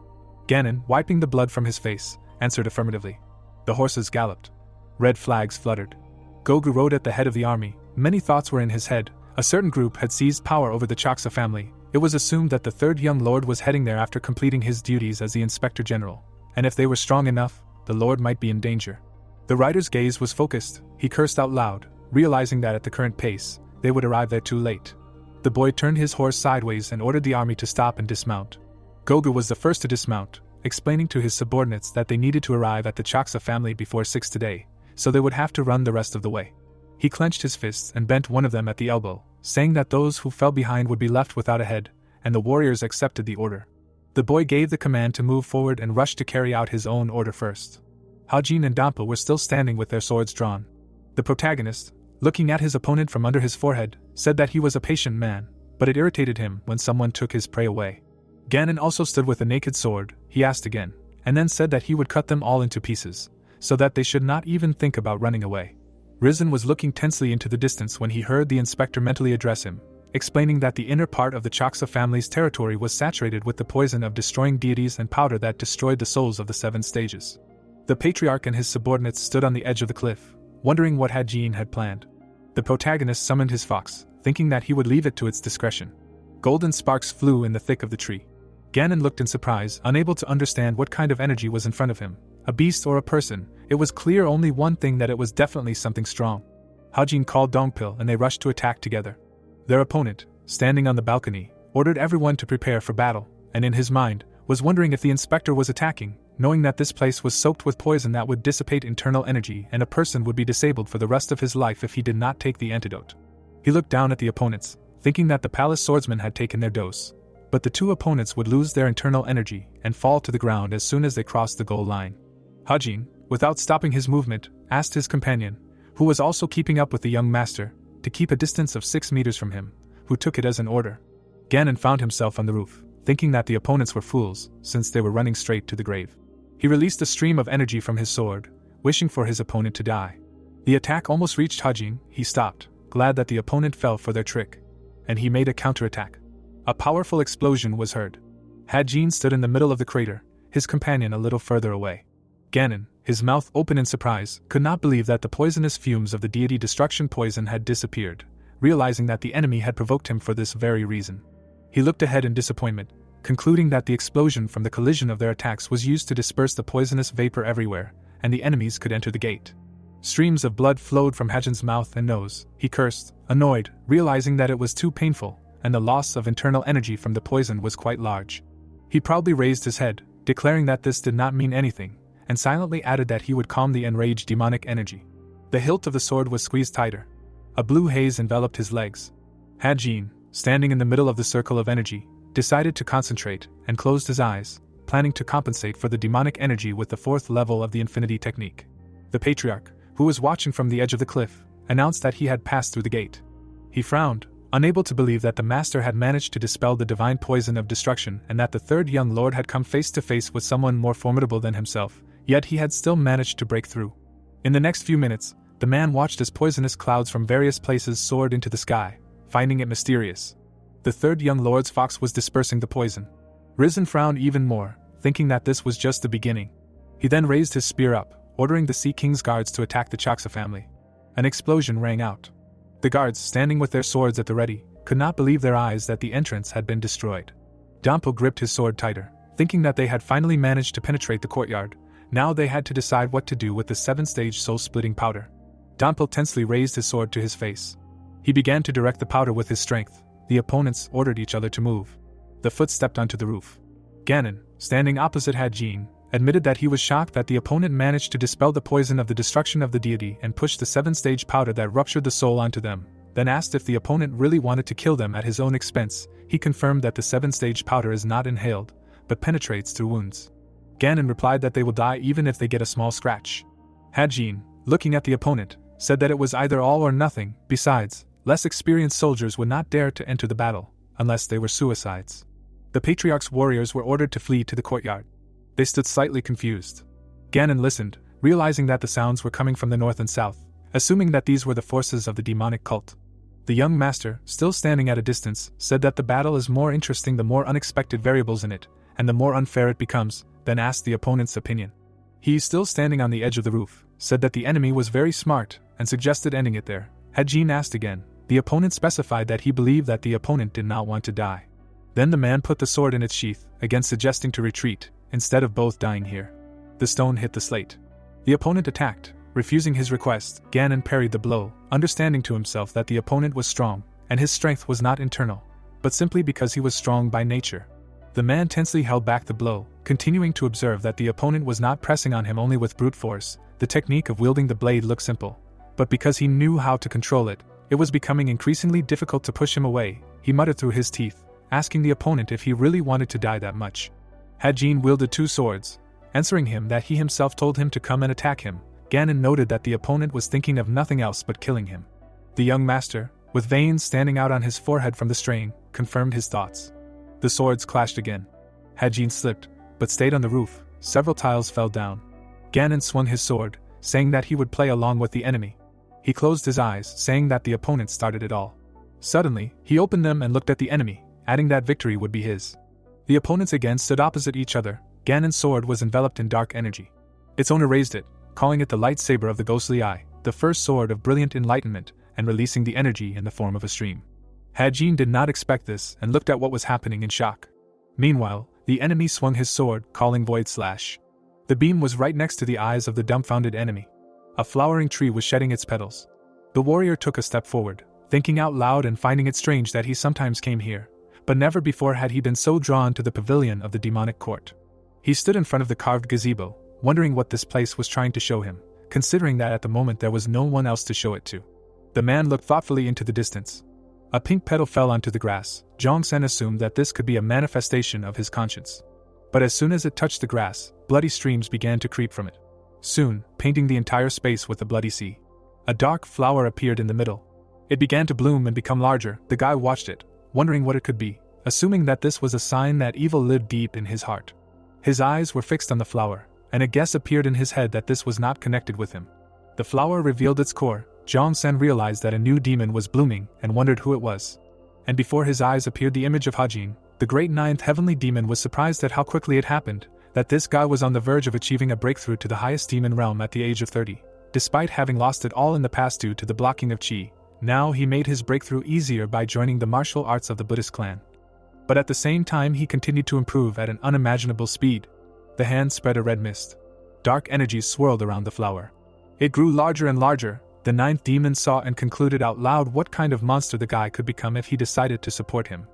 Ganon, wiping the blood from his face, answered affirmatively. The horses galloped. Red flags fluttered. Gogu rode at the head of the army. Many thoughts were in his head. A certain group had seized power over the Chaksa family. It was assumed that the third young lord was heading there after completing his duties as the Inspector General, and if they were strong enough, the lord might be in danger. The rider's gaze was focused. He cursed out loud, realizing that at the current pace, they would arrive there too late. The boy turned his horse sideways and ordered the army to stop and dismount. Gogu was the first to dismount, explaining to his subordinates that they needed to arrive at the Chaksa family before 6 today, so they would have to run the rest of the way. He clenched his fists and bent one of them at the elbow, saying that those who fell behind would be left without a head, and the warriors accepted the order. The boy gave the command to move forward and rushed to carry out his own order first. Hajin and Dampa were still standing with their swords drawn. The protagonist, looking at his opponent from under his forehead, said that he was a patient man, but it irritated him when someone took his prey away. Ganon also stood with a naked sword. He asked again, and then said that he would cut them all into pieces, so that they should not even think about running away. Risen was looking tensely into the distance when he heard the inspector mentally address him, explaining that the inner part of the Chaksa family's territory was saturated with the poison of destroying deities and powder that destroyed the souls of the 7 stages. The patriarch and his subordinates stood on the edge of the cliff, wondering what Hajin had planned. The protagonist summoned his fox, thinking that he would leave it to its discretion. Golden sparks flew in the thick of the tree. Ganon looked in surprise, unable to understand what kind of energy was in front of him, a beast or a person. It was clear only one thing, that it was definitely something strong. Hajin called Dongpil and they rushed to attack together. Their opponent, standing on the balcony, ordered everyone to prepare for battle, and in his mind, was wondering if the inspector was attacking, knowing that this place was soaked with poison that would dissipate internal energy and a person would be disabled for the rest of his life if he did not take the antidote. He looked down at the opponents, thinking that the palace swordsmen had taken their dose, but the two opponents would lose their internal energy and fall to the ground as soon as they crossed the goal line. Hajin, without stopping his movement, asked his companion, who was also keeping up with the young master, to keep a distance of 6 meters from him, who took it as an order. Ganon found himself on the roof, thinking that the opponents were fools, since they were running straight to the grave. He released a stream of energy from his sword, wishing for his opponent to die. The attack almost reached Hajin. He stopped, glad that the opponent fell for their trick, and he made a counterattack. A powerful explosion was heard. Hajin stood in the middle of the crater, his companion a little further away. Ganon, his mouth open in surprise, could not believe that the poisonous fumes of the deity destruction poison had disappeared, realizing that the enemy had provoked him for this very reason. He looked ahead in disappointment, concluding that the explosion from the collision of their attacks was used to disperse the poisonous vapor everywhere, and the enemies could enter the gate. Streams of blood flowed from Hajin's mouth and nose. He cursed, annoyed, realizing that it was too painful, and the loss of internal energy from the poison was quite large. He proudly raised his head, declaring that this did not mean anything, and silently added that he would calm the enraged demonic energy. The hilt of the sword was squeezed tighter. A blue haze enveloped his legs. Hajin, standing in the middle of the circle of energy, decided to concentrate and closed his eyes, planning to compensate for the demonic energy with the 4th level of the Infinity Technique. The Patriarch, who was watching from the edge of the cliff, announced that he had passed through the gate. He frowned, unable to believe that the Master had managed to dispel the divine poison of destruction and that the third young lord had come face to face with someone more formidable than himself, yet he had still managed to break through. In the next few minutes, the man watched as poisonous clouds from various places soared into the sky, finding it mysterious. The third young lord's fox was dispersing the poison. Risen frowned even more, thinking that this was just the beginning. He then raised his spear up, ordering the Sea King's guards to attack the Chaksa family. An explosion rang out. The guards, standing with their swords at the ready, could not believe their eyes that the entrance had been destroyed. Dampo gripped his sword tighter, thinking that they had finally managed to penetrate the courtyard. Now they had to decide what to do with the 7-stage soul-splitting powder. Dampo tensely raised his sword to his face. He began to direct the powder with his strength. The opponents ordered each other to move. The foot stepped onto the roof. Ganon, standing opposite Hajin, admitted that he was shocked that the opponent managed to dispel the poison of the destruction of the deity and push the 7-stage powder that ruptured the soul onto them, then asked if the opponent really wanted to kill them at his own expense. He confirmed that the 7-stage powder is not inhaled, but penetrates through wounds. Ganon replied that they will die even if they get a small scratch. Hajin, looking at the opponent, said that it was either all or nothing. Besides, less experienced soldiers would not dare to enter the battle, unless they were suicides. The Patriarch's warriors were ordered to flee to the courtyard. They stood slightly confused. Ganon listened, realizing that the sounds were coming from the north and south, assuming that these were the forces of the demonic cult. The young master, still standing at a distance, said that the battle is more interesting the more unexpected variables in it, and the more unfair it becomes, then asked the opponent's opinion. He, still standing on the edge of the roof, said that the enemy was very smart, and suggested ending it there. Hajin asked again. The opponent specified that he believed that the opponent did not want to die. Then the man put the sword in its sheath, again suggesting to retreat, instead of both dying here. The stone hit the slate. The opponent attacked, refusing his request. Ganon parried the blow, understanding to himself that the opponent was strong, and his strength was not internal, but simply because he was strong by nature. The man tensely held back the blow, continuing to observe that the opponent was not pressing on him only with brute force. The technique of wielding the blade looked simple, but because he knew how to control it, it was becoming increasingly difficult to push him away. He muttered through his teeth, asking the opponent if he really wanted to die that much. Hajin wielded 2 swords, answering him that he himself told him to come and attack him. Ganon noted that the opponent was thinking of nothing else but killing him. The young master, with veins standing out on his forehead from the strain, confirmed his thoughts. The swords clashed again. Hajin slipped, but stayed on the roof. Several tiles fell down. Ganon swung his sword, saying that he would play along with the enemy. He closed his eyes, saying that the opponent started it all. Suddenly, he opened them and looked at the enemy, adding that victory would be his. The opponents again stood opposite each other. Ganon's sword was enveloped in dark energy. Its owner raised it, calling it the lightsaber of the ghostly eye, the first sword of brilliant enlightenment, and releasing the energy in the form of a stream. Hajin did not expect this and looked at what was happening in shock. Meanwhile, the enemy swung his sword, calling Void Slash. The beam was right next to the eyes of the dumbfounded enemy. A flowering tree was shedding its petals. The warrior took a step forward, thinking out loud and finding it strange that he sometimes came here, but never before had he been so drawn to the pavilion of the demonic court. He stood in front of the carved gazebo, wondering what this place was trying to show him, considering that at the moment there was no one else to show it to. The man looked thoughtfully into the distance. A pink petal fell onto the grass. Jong-sen assumed that this could be a manifestation of his conscience. But as soon as it touched the grass, bloody streams began to creep from it. Soon, painting the entire space with a bloody sea. A dark flower appeared in the middle. It began to bloom and become larger. The guy watched it, wondering what it could be, assuming that this was a sign that evil lived deep in his heart. His eyes were fixed on the flower, and a guess appeared in his head that this was not connected with him. The flower revealed its core. Jong-sen realized that a new demon was blooming and wondered who it was. And before his eyes appeared the image of Hajin, the great ninth heavenly demon. Was surprised at how quickly it happened, that this guy was on the verge of achieving a breakthrough to the highest demon realm at the age of 30. Despite having lost it all in the past due to the blocking of chi, now he made his breakthrough easier by joining the martial arts of the Buddhist clan. But at the same time he continued to improve at an unimaginable speed. The hand spread a red mist. Dark energies swirled around the flower. It grew larger and larger. The ninth demon saw and concluded out loud what kind of monster the guy could become if he decided to support him.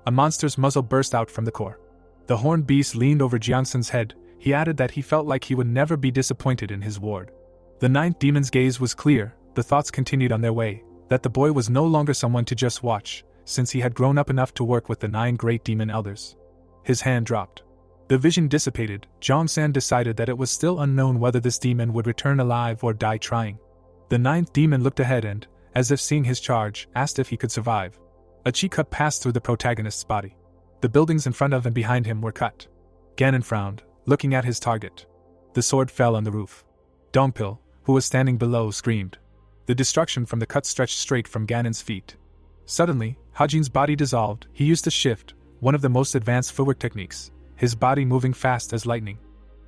A monster's muzzle burst out from the core. The horned beast leaned over Jiangsen's head. He added that he felt like he would never be disappointed in his ward. The ninth demon's gaze was clear. The thoughts continued on their way, that the boy was no longer someone to just watch, since he had grown up enough to work with the 9 great demon elders. His hand dropped. The vision dissipated. Jong-san decided that it was still unknown whether this demon would return alive or die trying. The 9th demon looked ahead and, as if seeing his charge, asked if he could survive. A chi cut passed through the protagonist's body. The buildings in front of and behind him were cut. Ganon frowned, looking at his target. The sword fell on the roof. Dongpil, who was standing below, screamed. The destruction from the cut stretched straight from Ganon's feet. Suddenly, Hajin's body dissolved. He used a shift, one of the most advanced footwork techniques, his body moving fast as lightning.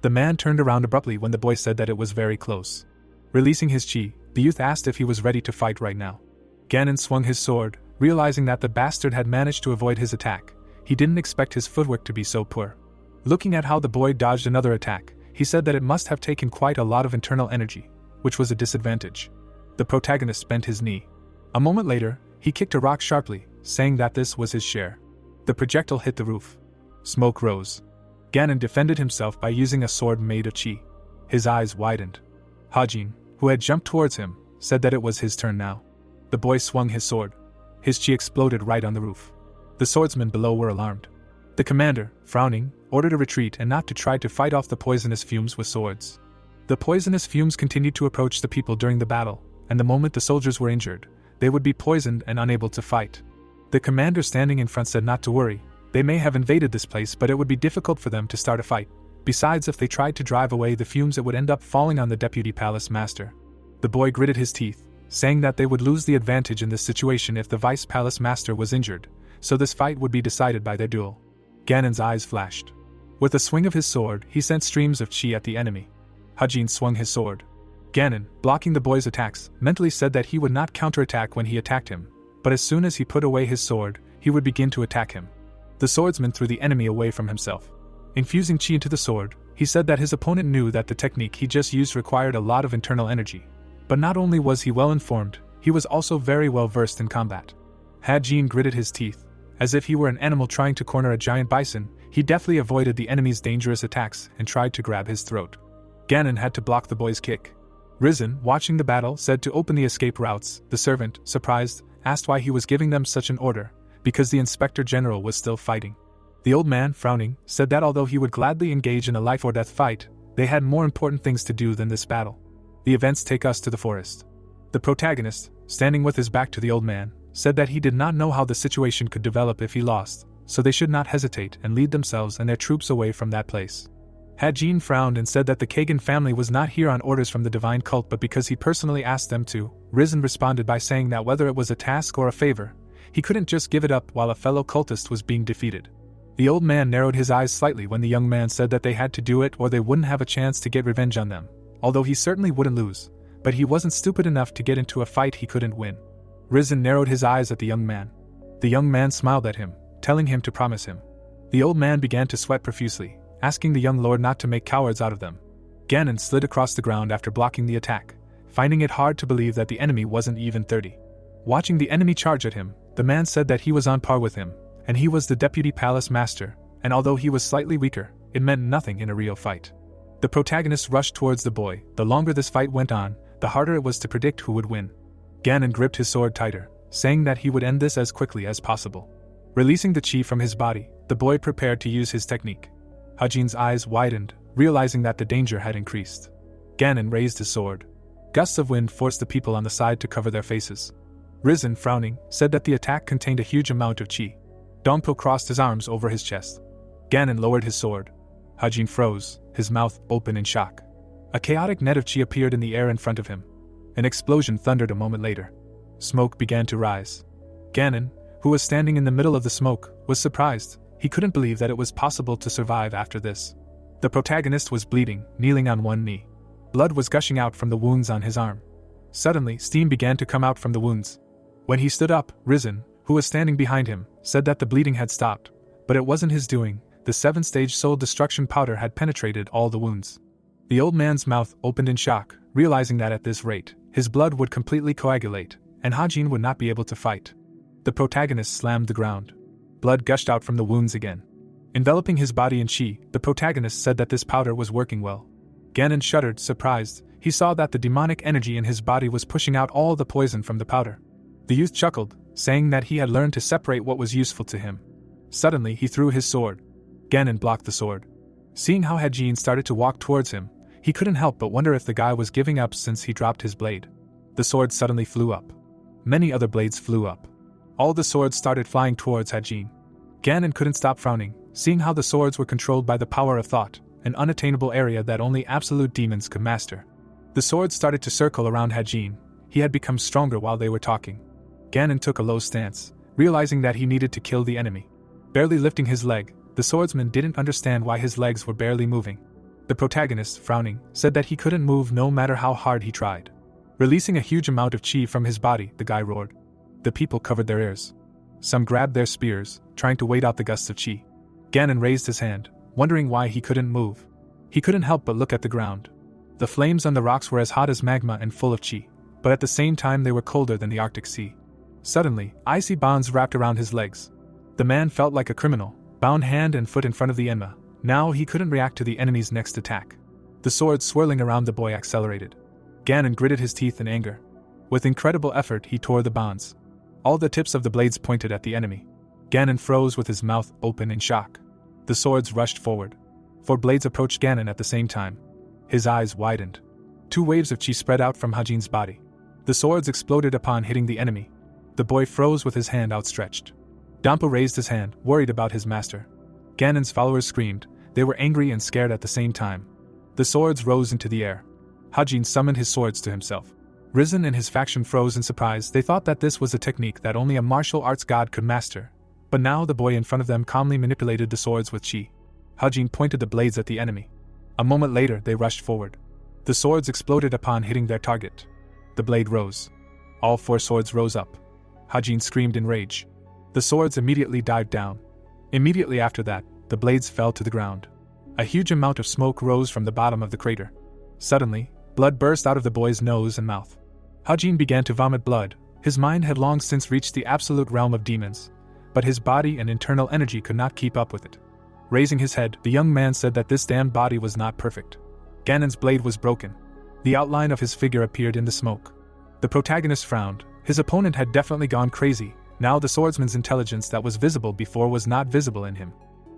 The man turned around abruptly when the boy said that it was very close. Releasing his chi, the youth asked if he was ready to fight right now. Ganon swung his sword, realizing that the bastard had managed to avoid his attack. He didn't expect his footwork to be so poor. Looking at how the boy dodged another attack, he said that it must have taken quite a lot of internal energy, which was a disadvantage. The protagonist bent his knee. A moment later, he kicked a rock sharply, saying that this was his share. The projectile hit the roof. Smoke rose. Ganon defended himself by using a sword made of chi. His eyes widened. Hajin, who had jumped towards him, said that it was his turn now. The boy swung his sword. His chi exploded right on the roof. The swordsmen below were alarmed. The commander, frowning, ordered a retreat and not to try to fight off the poisonous fumes with swords. The poisonous fumes continued to approach the people during the battle, and the moment the soldiers were injured, they would be poisoned and unable to fight. The commander standing in front said not to worry. They may have invaded this place, but it would be difficult for them to start a fight. Besides, if they tried to drive away the fumes, it would end up falling on the deputy palace master. The boy gritted his teeth, saying that they would lose the advantage in this situation if the vice palace master was injured, so this fight would be decided by their duel. Ganon's eyes flashed. With a swing of his sword, he sent streams of chi at the enemy. Hajin swung his sword. Ganon, blocking the boy's attacks, mentally said that he would not counterattack when he attacked him, but as soon as he put away his sword, he would begin to attack him. The swordsman threw the enemy away from himself. Infusing chi into the sword, he said that his opponent knew that the technique he just used required a lot of internal energy. But not only was he well informed, he was also very well versed in combat. Hajin gritted his teeth. As if he were an animal trying to corner a giant bison, he deftly avoided the enemy's dangerous attacks and tried to grab his throat. Ganon had to block the boy's kick. Risen, watching the battle, said to open the escape routes. The servant, surprised, asked why he was giving them such an order, because the inspector general was still fighting. The old man, frowning, said that although he would gladly engage in a life-or-death fight, they had more important things to do than this battle. The events take us to the forest. The protagonist, standing with his back to the old man, said that he did not know how the situation could develop if he lost, so they should not hesitate and lead themselves and their troops away from that place. Hajin frowned and said that the Kagan family was not here on orders from the divine cult but because he personally asked them to. Risen responded by saying that whether it was a task or a favor, he couldn't just give it up while a fellow cultist was being defeated. The old man narrowed his eyes slightly when the young man said that they had to do it or they wouldn't have a chance to get revenge on them, although he certainly wouldn't lose, but he wasn't stupid enough to get into a fight he couldn't win. Risen narrowed his eyes at the young man. The young man smiled at him, telling him to promise him. The old man began to sweat profusely, asking the young lord not to make cowards out of them. Ganon slid across the ground after blocking the attack, finding it hard to believe that the enemy wasn't even 30. Watching the enemy charge at him, the man said that he was on par with him, and he was the deputy palace master, and although he was slightly weaker, it meant nothing in a real fight. The protagonist rushed towards the boy. The longer this fight went on, the harder it was to predict who would win. Ganon gripped his sword tighter, saying that he would end this as quickly as possible. Releasing the chi from his body, the boy prepared to use his technique. Hajin's eyes widened, realizing that the danger had increased. Ganon raised his sword. Gusts of wind forced the people on the side to cover their faces. Risen, frowning, said that the attack contained a huge amount of chi. Donpo crossed his arms over his chest. Ganon lowered his sword. Hajin froze, his mouth open in shock. A chaotic net of chi appeared in the air in front of him. An explosion thundered a moment later. Smoke began to rise. Ganon, who was standing in the middle of the smoke, was surprised. He couldn't believe that it was possible to survive after this. The protagonist was bleeding, kneeling on one knee. Blood was gushing out from the wounds on his arm. Suddenly, steam began to come out from the wounds. When he stood up, Risen, who was standing behind him, said that the bleeding had stopped, but it wasn't his doing. The 7-stage soul destruction powder had penetrated all the wounds. The old man's mouth opened in shock, realizing that at this rate, his blood would completely coagulate, and Hajin would not be able to fight. The protagonist slammed the ground. Blood gushed out from the wounds again. Enveloping his body in chi, the protagonist said that this powder was working well. Ganon shuddered, surprised. He saw that the demonic energy in his body was pushing out all the poison from the powder. The youth chuckled, saying that he had learned to separate what was useful to him. Suddenly, he threw his sword. Ganon blocked the sword. Seeing how Hajin started to walk towards him, he couldn't help but wonder if the guy was giving up since he dropped his blade. The sword suddenly flew up. Many other blades flew up. All the swords started flying towards Hajin. Ganon couldn't stop frowning, seeing how the swords were controlled by the power of thought, an unattainable area that only absolute demons could master. The swords started to circle around Hajin. He had become stronger while they were talking. Ganon took a low stance, realizing that he needed to kill the enemy. Barely lifting his leg, the swordsman didn't understand why his legs were barely moving. The protagonist, frowning, said that he couldn't move no matter how hard he tried. Releasing a huge amount of chi from his body, the guy roared. The people covered their ears. Some grabbed their spears, trying to wait out the gusts of chi. Ganon raised his hand, wondering why he couldn't move. He couldn't help but look at the ground. The flames on the rocks were as hot as magma and full of chi, but at the same time they were colder than the Arctic Sea. Suddenly, icy bonds wrapped around his legs. The man felt like a criminal, bound hand and foot in front of the Enma. Now he couldn't react to the enemy's next attack. The sword swirling around the boy accelerated. Ganon gritted his teeth in anger. With incredible effort he tore the bonds. All the tips of the blades pointed at the enemy. Ganon froze with his mouth open in shock. The swords rushed forward. 4 blades approached Ganon at the same time. His eyes widened. 2 waves of chi spread out from Hajin's body. The swords exploded upon hitting the enemy. The boy froze with his hand outstretched. Donpo raised his hand, worried about his master. Ganon's followers screamed. They were angry and scared at the same time. The swords rose into the air. Hajin summoned his swords to himself. Risen and his faction froze in surprise. They thought that this was a technique that only a martial arts god could master. But now the boy in front of them calmly manipulated the swords with chi. Hajin pointed the blades at the enemy. A moment later they rushed forward. The swords exploded upon hitting their target. The blade rose. All 4 swords rose up. Hajin screamed in rage. The swords immediately dived down. Immediately after that, the blades fell to the ground. A huge amount of smoke rose from the bottom of the crater. Suddenly, blood burst out of the boy's nose and mouth. Hajin began to vomit blood. His mind had long since reached the absolute realm of demons, but his body and internal energy could not keep up with it. Raising his head, the young man said that this damned body was not perfect. Ganon's blade was broken. The outline of his figure appeared in the smoke. The protagonist frowned. His opponent had definitely gone crazy. Now the swordsman's intelligence that was visible before was not visible in him.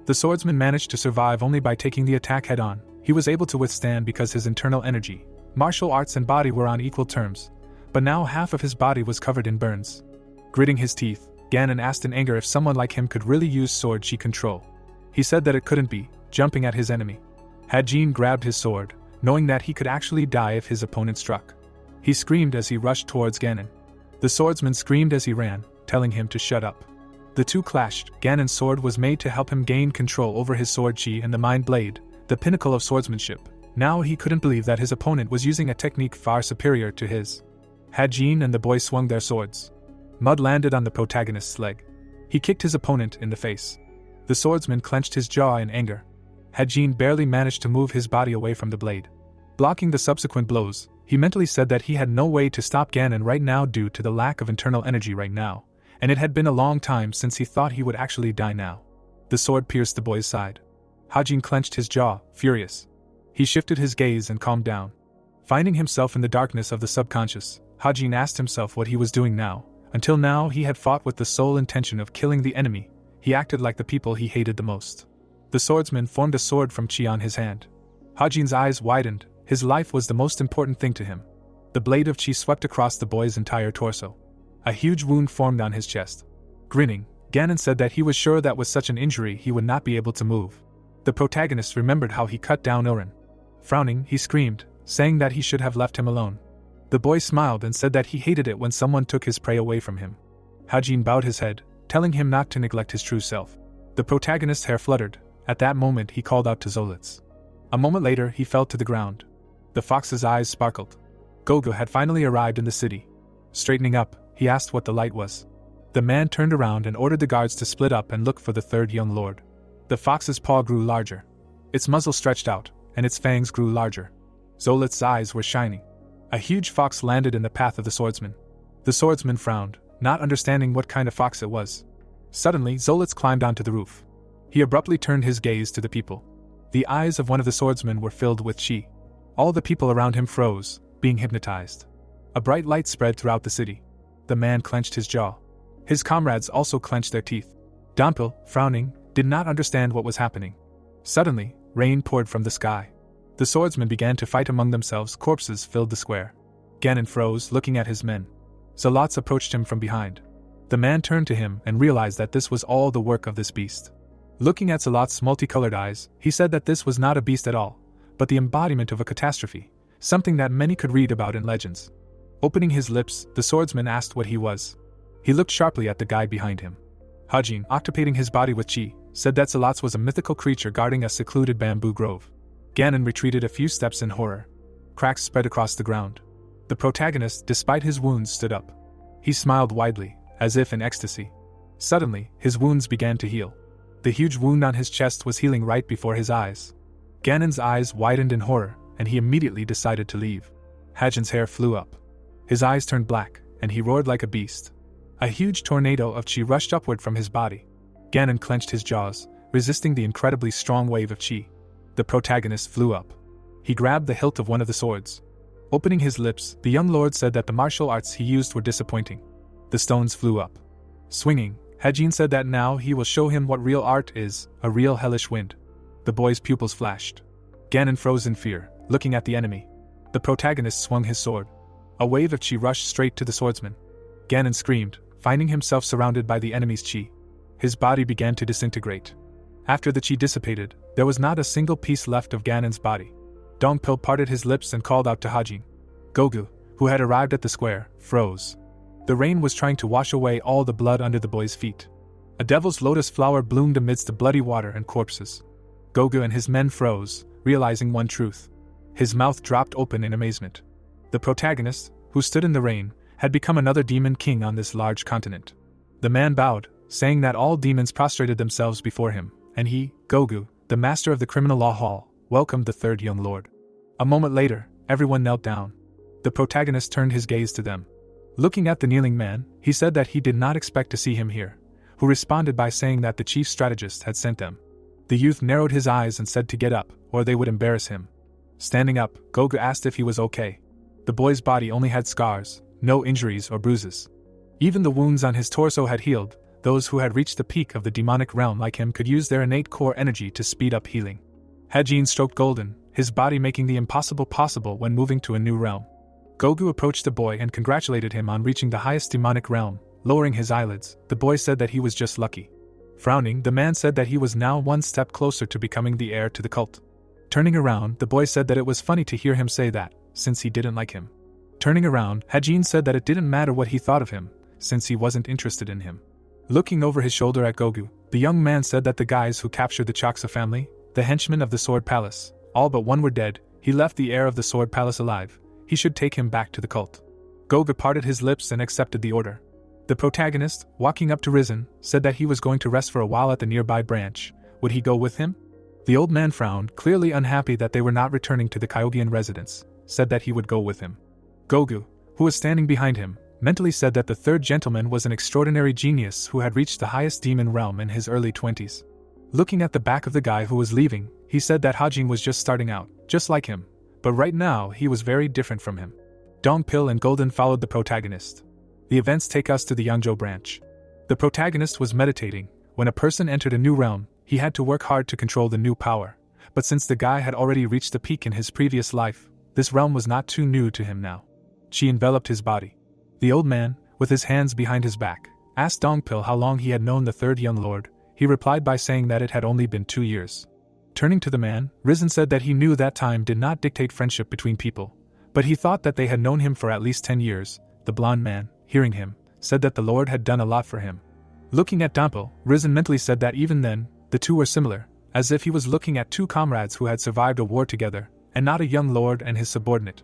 The swordsman managed to survive only by taking the attack head-on. He was able to withstand because his internal energy, martial arts and body were on equal terms. But now half of his body was covered in burns. Gritting his teeth, Ganon asked in anger if someone like him could really use sword chi control. He said that it couldn't be, jumping at his enemy. Hajin grabbed his sword, knowing that he could actually die if his opponent struck. He screamed as he rushed towards Ganon. The swordsman screamed as he ran, telling him to shut up. The two clashed. Ganon's sword was made to help him gain control over his sword chi and the mind blade, the pinnacle of swordsmanship. Now he couldn't believe that his opponent was using a technique far superior to his. Hajin and the boy swung their swords. Mud landed on the protagonist's leg. He kicked his opponent in the face. The swordsman clenched his jaw in anger. Hajin barely managed to move his body away from the blade. Blocking the subsequent blows, he mentally said that he had no way to stop Ganon right now due to the lack of internal energy right now, and it had been a long time since he thought he would actually die now. The sword pierced the boy's side. Hajin clenched his jaw, furious. He shifted his gaze and calmed down. Finding himself in the darkness of the subconscious, Hajin asked himself what he was doing now. Until now he had fought with the sole intention of killing the enemy. He acted like the people he hated the most. The swordsman formed a sword from chi on his hand. Hajin's eyes widened. His life was the most important thing to him. The blade of chi swept across the boy's entire torso. A huge wound formed on his chest. Grinning, Ganon said that he was sure that with such an injury he would not be able to move. The protagonist remembered how he cut down Ilrin. Frowning, he screamed, saying that he should have left him alone. The boy smiled and said that he hated it when someone took his prey away from him. Hajin bowed his head, telling him not to neglect his true self. The protagonist's hair fluttered. At that moment he called out to Zolitz. A moment later he fell to the ground. The fox's eyes sparkled. Gogo had finally arrived in the city. Straightening up, he asked what the light was. The man turned around and ordered the guards to split up and look for the third young lord. The fox's paw grew larger. Its muzzle stretched out, and its fangs grew larger. Zolitz's eyes were shining. A huge fox landed in the path of the swordsman. The swordsman frowned, not understanding what kind of fox it was. Suddenly, Zolitz climbed onto the roof. He abruptly turned his gaze to the people. The eyes of one of the swordsmen were filled with chi. All the people around him froze, being hypnotized. A bright light spread throughout the city. The man clenched his jaw. His comrades also clenched their teeth. Dampil, frowning, did not understand what was happening. Suddenly, rain poured from the sky. The swordsmen began to fight among themselves. Corpses filled the square. Ganon froze, looking at his men. Zolotz approached him from behind. The man turned to him and realized that this was all the work of this beast. Looking at Zolotz's multicolored eyes, he said that this was not a beast at all, but the embodiment of a catastrophe, something that many could read about in legends. Opening his lips, the swordsman asked what he was. He looked sharply at the guy behind him. Hajin, occupating his body with chi, said that Zolotz was a mythical creature guarding a secluded bamboo grove. Ganon retreated a few steps in horror. Cracks spread across the ground. The protagonist, despite his wounds, stood up. He smiled widely, as if in ecstasy. Suddenly, his wounds began to heal. The huge wound on his chest was healing right before his eyes. Ganon's eyes widened in horror, and he immediately decided to leave. Hajin's hair flew up. His eyes turned black, and he roared like a beast. A huge tornado of chi rushed upward from his body. Ganon clenched his jaws, resisting the incredibly strong wave of chi. The protagonist flew up. He grabbed the hilt of one of the swords. Opening his lips, the young lord said that the martial arts he used were disappointing. The stones flew up. Swinging, Hajin said that now he will show him what real art is, a real hellish wind. The boy's pupils flashed. Ganon froze in fear, looking at the enemy. The protagonist swung his sword. A wave of chi rushed straight to the swordsman. Ganon screamed, finding himself surrounded by the enemy's chi. His body began to disintegrate. After the chi dissipated, there was not a single piece left of Ganon's body. Dongpil parted his lips and called out to Hajin. Gogu, who had arrived at the square, froze. The rain was trying to wash away all the blood under the boy's feet. A devil's lotus flower bloomed amidst the bloody water and corpses. Gogu and his men froze, realizing one truth. His mouth dropped open in amazement. The protagonist, who stood in the rain, had become another demon king on this large continent. The man bowed, saying that all demons prostrated themselves before him, and he, Gogu, the master of the criminal law hall, welcomed the third young lord. A moment later, everyone knelt down. The protagonist turned his gaze to them. Looking at the kneeling man, he said that he did not expect to see him here, who responded by saying that the chief strategist had sent them. The youth narrowed his eyes and said to get up, or they would embarrass him. Standing up, Gogu asked if he was okay. The boy's body only had scars, no injuries or bruises. Even the wounds on his torso had healed. Those who had reached the peak of the demonic realm like him could use their innate core energy to speed up healing. Hajin stroked Golden, his body making the impossible possible when moving to a new realm. Gogu approached the boy and congratulated him on reaching the highest demonic realm. Lowering his eyelids, the boy said that he was just lucky. Frowning, the man said that he was now one step closer to becoming the heir to the cult. Turning around, the boy said that it was funny to hear him say that, since he didn't like him. Turning around, Hajin said that it didn't matter what he thought of him, since he wasn't interested in him. Looking over his shoulder at Gogu, the young man said that the guys who captured the Chaksa family, the henchmen of the Sword Palace, all but one were dead. He left the heir of the Sword Palace alive. He should take him back to the cult. Gogu parted his lips and accepted the order. The protagonist, walking up to Risen, said that he was going to rest for a while at the nearby branch. Would he go with him? The old man frowned, clearly unhappy that they were not returning to the Kyogian residence, said that he would go with him. Gogu, who was standing behind him, mentally said that the third gentleman was an extraordinary genius who had reached the highest demon realm in his early 20s. Looking at the back of the guy who was leaving, he said that Hajin was just starting out, just like him, but right now he was very different from him. Dongpil and Golden followed the protagonist. The events take us to the Yangzhou branch. The protagonist was meditating. When a person entered a new realm, he had to work hard to control the new power, but since the guy had already reached the peak in his previous life, this realm was not too new to him now. She enveloped his body. The old man, with his hands behind his back, asked Dongpil how long he had known the third young lord. He replied by saying that it had only been 2 years. Turning to the man, Risen said that he knew that time did not dictate friendship between people, but he thought that they had known him for at least 10 years. The blonde man, hearing him, said that the Lord had done a lot for him. Looking at Dongpil, Risen mentally said that even then, the two were similar, as if he was looking at two comrades who had survived a war together, and not a young lord and his subordinate.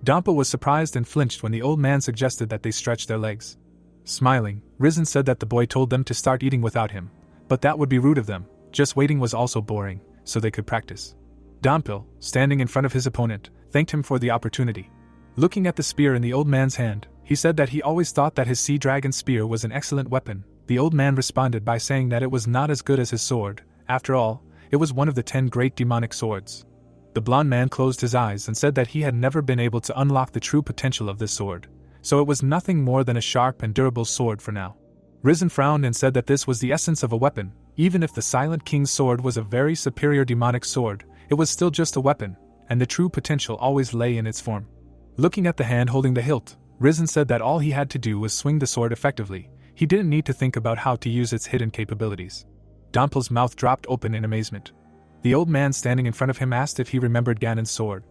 Dongpil was surprised and flinched when the old man suggested that they stretch their legs. Smiling, Risen said that the boy told them to start eating without him, but that would be rude of them. Just waiting was also boring, so they could practice. Dongpil, standing in front of his opponent, thanked him for the opportunity. Looking at the spear in the old man's hand, he said that he always thought that his sea dragon spear was an excellent weapon. The old man responded by saying that it was not as good as his sword. After all, it was one of the 10 great demonic swords. The blonde man closed his eyes and said that he had never been able to unlock the true potential of this sword, so it was nothing more than a sharp and durable sword for now. Risen frowned and said that this was the essence of a weapon. Even if the Silent King's sword was a very superior demonic sword, it was still just a weapon, and the true potential always lay in its form. Looking at the hand holding the hilt, Risen said that all he had to do was swing the sword effectively. He didn't need to think about how to use its hidden capabilities. Dongpil's mouth dropped open in amazement. The old man standing in front of him asked if he remembered Ganon's sword.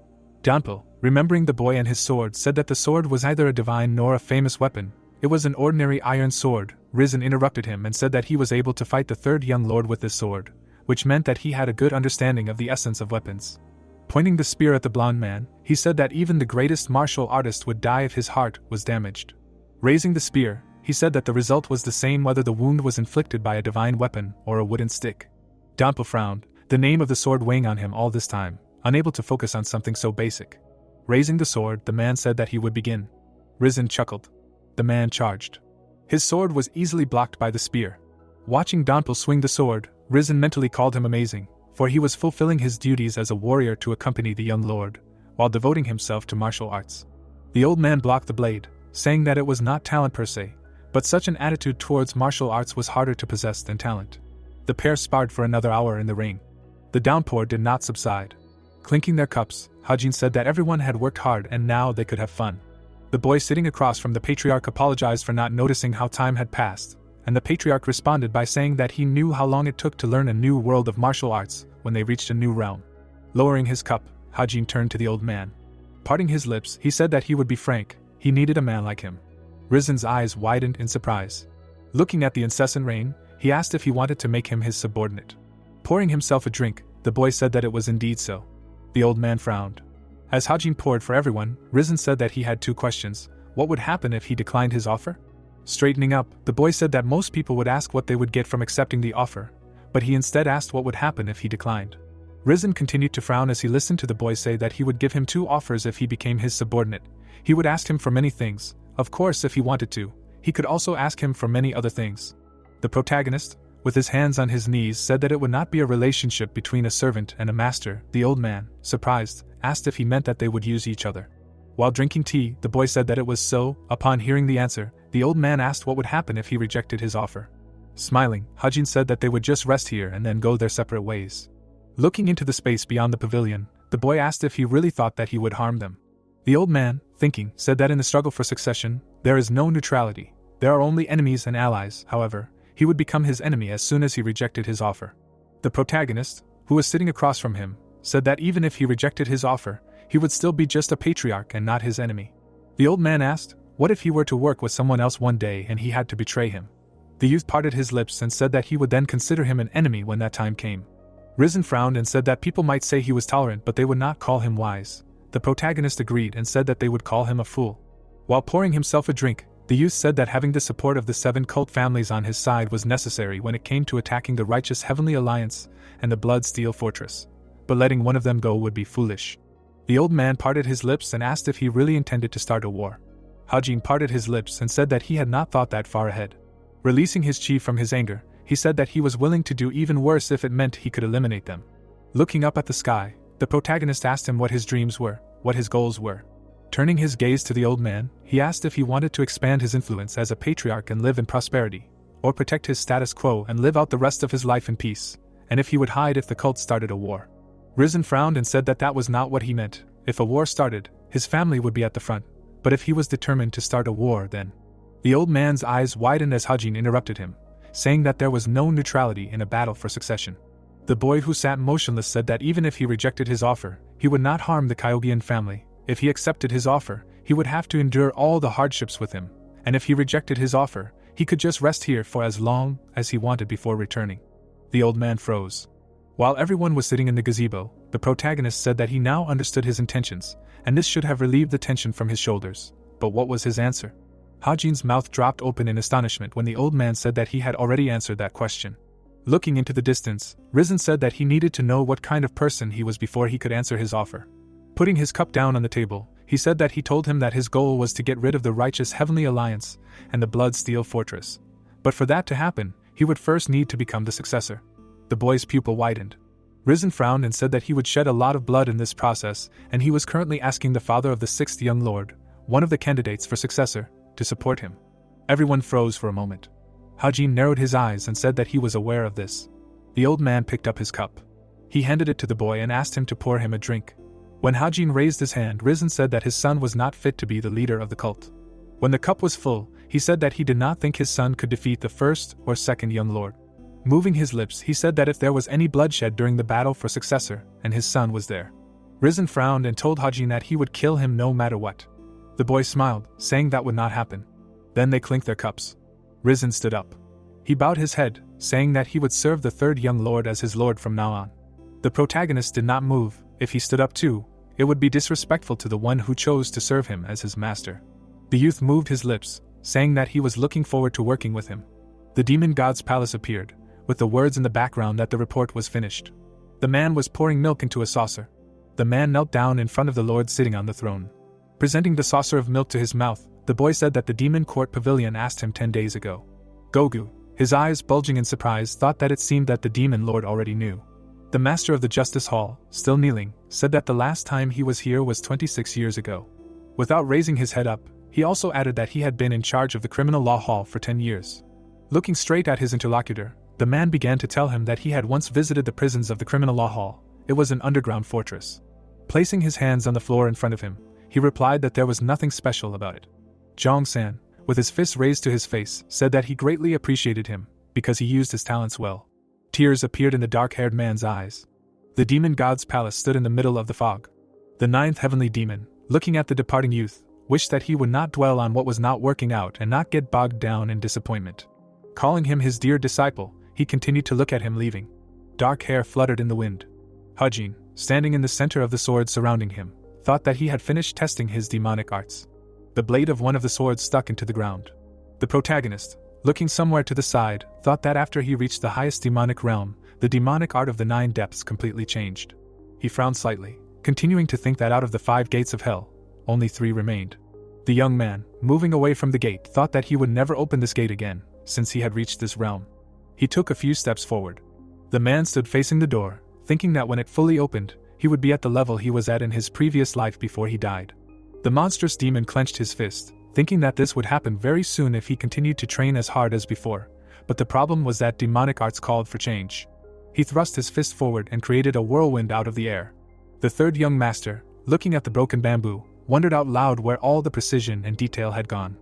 Dongpil, remembering the boy and his sword, said that the sword was neither a divine nor a famous weapon. It was an ordinary iron sword. Risen interrupted him and said that he was able to fight the third young lord with this sword, which meant that he had a good understanding of the essence of weapons. Pointing the spear at the blonde man, he said that even the greatest martial artist would die if his heart was damaged. Raising the spear, he said that the result was the same whether the wound was inflicted by a divine weapon or a wooden stick. Dongpil frowned, the name of the sword weighing on him all this time, unable to focus on something so basic. Raising the sword, the man said that he would begin. Risen chuckled. The man charged. His sword was easily blocked by the spear. Watching Dongpil swing the sword, Risen mentally called him amazing, for he was fulfilling his duties as a warrior to accompany the young lord, while devoting himself to martial arts. The old man blocked the blade, saying that it was not talent per se, but such an attitude towards martial arts was harder to possess than talent. The pair sparred for another hour in the ring. The downpour did not subside. Clinking their cups, Hajin said that everyone had worked hard and now they could have fun. The boy sitting across from the patriarch apologized for not noticing how time had passed, and the patriarch responded by saying that he knew how long it took to learn a new world of martial arts when they reached a new realm. Lowering his cup, Hajin turned to the old man. Parting his lips, he said that he would be frank. He needed a man like him. Risen's eyes widened in surprise. Looking at the incessant rain, he asked if he wanted to make him his subordinate. Pouring himself a drink, the boy said that it was indeed so. The old man frowned. As Hajin poured for everyone, Risen said that he had 2 questions. What would happen if he declined his offer? Straightening up, the boy said that most people would ask what they would get from accepting the offer, but he instead asked what would happen if he declined. Risen continued to frown as he listened to the boy say that he would give him 2 offers if he became his subordinate. He would ask him for many things. Of course, if he wanted to, he could also ask him for many other things. The protagonist, with his hands on his knees, said that it would not be a relationship between a servant and a master. The old man, surprised, asked if he meant that they would use each other. While drinking tea, the boy said that it was so. Upon hearing the answer, the old man asked what would happen if he rejected his offer. Smiling, Hajin said that they would just rest here and then go their separate ways. Looking into the space beyond the pavilion, the boy asked if he really thought that he would harm them. The old man, thinking, said that in the struggle for succession, there is no neutrality. There are only enemies and allies. However, he would become his enemy as soon as he rejected his offer. The protagonist, who was sitting across from him, said that even if he rejected his offer, he would still be just a patriarch and not his enemy. The old man asked, what if he were to work with someone else one day and he had to betray him? The youth parted his lips and said that he would then consider him an enemy when that time came. Risen frowned and said that people might say he was tolerant but they would not call him wise. The protagonist agreed and said that they would call him a fool. While pouring himself a drink, The youth said that having the support of the 7 cult families on his side was necessary when it came to attacking the righteous Heavenly Alliance and the Blood-Steel Fortress, but letting one of them go would be foolish. The old man parted his lips and asked if he really intended to start a war. Hajin parted his lips and said that he had not thought that far ahead. Releasing his chi from his anger, he said that he was willing to do even worse if it meant he could eliminate them. Looking up at the sky, the protagonist asked him what his dreams were, what his goals were. Turning his gaze to the old man, he asked if he wanted to expand his influence as a patriarch and live in prosperity, or protect his status quo and live out the rest of his life in peace, and if he would hide if the cult started a war. Risen frowned and said that that was not what he meant. If a war started, his family would be at the front, but if he was determined to start a war, then... The old man's eyes widened as Hajin interrupted him, saying that there was no neutrality in a battle for succession. The boy who sat motionless said that even if he rejected his offer, he would not harm the Kyogian family. If he accepted his offer, he would have to endure all the hardships with him, and if he rejected his offer, he could just rest here for as long as he wanted before returning. The old man froze. While everyone was sitting in the gazebo, the protagonist said that he now understood his intentions, and this should have relieved the tension from his shoulders. But what was his answer? Hajin's mouth dropped open in astonishment when the old man said that he had already answered that question. Looking into the distance, Risen said that he needed to know what kind of person he was before he could answer his offer. Putting his cup down on the table, he said that he told him that his goal was to get rid of the righteous Heavenly Alliance and the Blood-Steel Fortress. But for that to happen, he would first need to become the successor. The boy's pupil widened. Risen frowned and said that he would shed a lot of blood in this process, and he was currently asking the father of the 6th young lord, one of the candidates for successor, to support him. Everyone froze for a moment. Hajin narrowed his eyes and said that he was aware of this. The old man picked up his cup. He handed it to the boy and asked him to pour him a drink. When Hajin raised his hand, Risen said that his son was not fit to be the leader of the cult. When the cup was full, he said that he did not think his son could defeat the 1st or 2nd young lord. Moving his lips, he said that if there was any bloodshed during the battle for successor, and his son was there. Risen frowned and told Hajin that he would kill him no matter what. The boy smiled, saying that would not happen. Then they clinked their cups. Risen stood up. He bowed his head, saying that he would serve the 3rd young lord as his lord from now on. The protagonist did not move. If he stood up too, it would be disrespectful to the one who chose to serve him as his master. The youth moved his lips, saying that he was looking forward to working with him. The demon god's palace appeared, with the words in the background that the report was finished. The man was pouring milk into a saucer. The man knelt down in front of the lord sitting on the throne. Presenting the saucer of milk to his mouth, the boy said that the demon court pavilion asked him 10 days ago. Gogu, his eyes bulging in surprise, thought that it seemed that the demon lord already knew. The master of the justice hall, still kneeling, said that the last time he was here was 26 years ago. Without raising his head up, he also added that he had been in charge of the criminal law hall for 10 years. Looking straight at his interlocutor, the man began to tell him that he had once visited the prisons of the criminal law hall. It was an underground fortress. Placing his hands on the floor in front of him, he replied that there was nothing special about it. Jong-san, with his fist raised to his face, said that he greatly appreciated him, because he used his talents well. Tears appeared in the dark-haired man's eyes. The demon god's palace stood in the middle of the fog. The 9th heavenly demon, looking at the departing youth, wished that he would not dwell on what was not working out and not get bogged down in disappointment. Calling him his dear disciple, he continued to look at him leaving. Dark hair fluttered in the wind. Hajin, standing in the center of the sword surrounding him, thought that he had finished testing his demonic arts. The blade of one of the swords stuck into the ground. The protagonist, looking somewhere to the side, thought that after he reached the highest demonic realm, the demonic art of the 9 depths completely changed. He frowned slightly, continuing to think that out of the 5 gates of hell, only 3 remained. The young man, moving away from the gate, thought that he would never open this gate again, since he had reached this realm. He took a few steps forward. The man stood facing the door, thinking that when it fully opened, he would be at the level he was at in his previous life before he died. The monstrous demon clenched his fist, thinking that this would happen very soon if he continued to train as hard as before, but the problem was that demonic arts called for change. He thrust his fist forward and created a whirlwind out of the air. The 3rd young master, looking at the broken bamboo, wondered out loud where all the precision and detail had gone.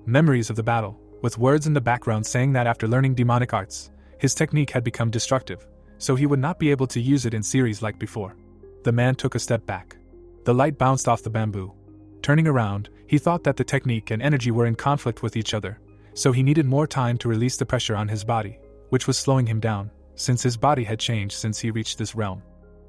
Memories of the battle, with words in the background saying that after learning demonic arts, his technique had become destructive, so he would not be able to use it in series like before. The man took a step back. The light bounced off the bamboo. Turning around, he thought that the technique and energy were in conflict with each other, so he needed more time to release the pressure on his body, which was slowing him down, since his body had changed since he reached this realm.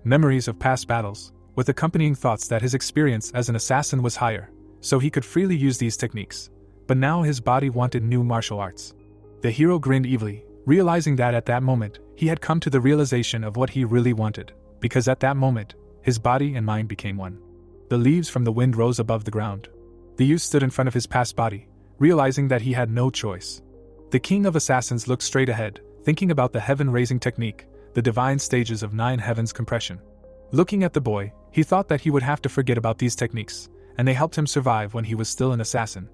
Memories of past battles, with accompanying thoughts that his experience as an assassin was higher, so he could freely use these techniques. but now his body wanted new martial arts. The hero grinned evilly, realizing that at that moment, he had come to the realization of what he really wanted, because at that moment, his body and mind became one. The leaves from the wind rose above the ground. The youth stood in front of his past body, realizing that he had no choice. The king of assassins looked straight ahead, thinking about the heaven-raising technique, the divine stages of 9 heavens compression. Looking at the boy, he thought that he would have to forget about these techniques, and they helped him survive when he was still an assassin.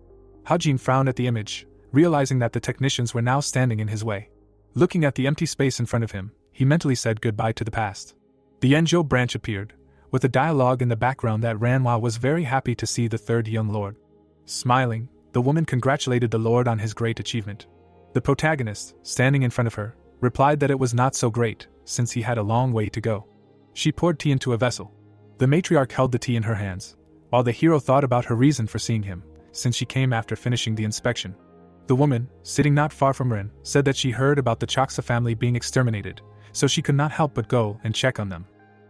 Hajin frowned at the image, realizing that the technicians were now standing in his way. Looking at the empty space in front of him, he mentally said goodbye to the past. The Enjo branch appeared, with a dialogue in the background that Manhwa was very happy to see the third young lord. Smiling, the woman congratulated the lord on his great achievement. The protagonist, standing in front of her, replied that it was not so great, since he had a long way to go. She poured tea into a vessel. The matriarch held the tea in her hands, while the hero thought about her reason for seeing him, since she came after finishing the inspection. The woman, sitting not far from Rin, said that she heard about the Choksa family being exterminated, so she could not help but go and check on them.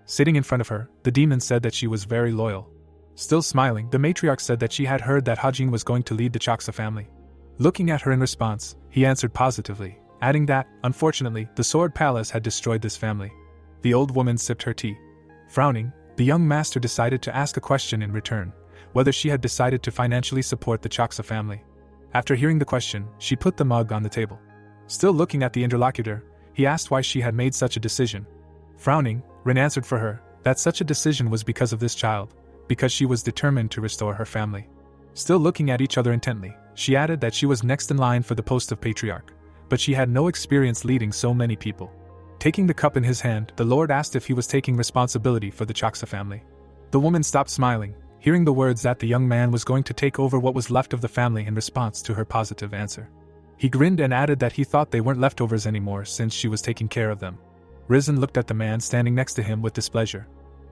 Sitting in front of her, the demon said that she was very loyal. Still smiling, the matriarch said that she had heard that Hajin was going to lead the Choksa family. Looking at her in response, he answered positively, adding that, unfortunately, the Sword Palace had destroyed this family. The old woman sipped her tea. Frowning, the young master decided to ask a question in return, whether she had decided to financially support the Choksa family. After hearing the question, she put the mug on the table. Still looking at the interlocutor, he asked why she had made such a decision. Frowning, Rin answered for her, that such a decision was because of this child, because she was determined to restore her family. Still looking at each other intently, she added that she was next in line for the post of patriarch, but she had no experience leading so many people. Taking the cup in his hand, the lord asked if he was taking responsibility for the Choksa family. The woman stopped smiling, hearing the words that the young man was going to take over what was left of the family in response to her positive answer. He grinned and added that he thought they weren't leftovers anymore since she was taking care of them. Risen looked at the man standing next to him with displeasure.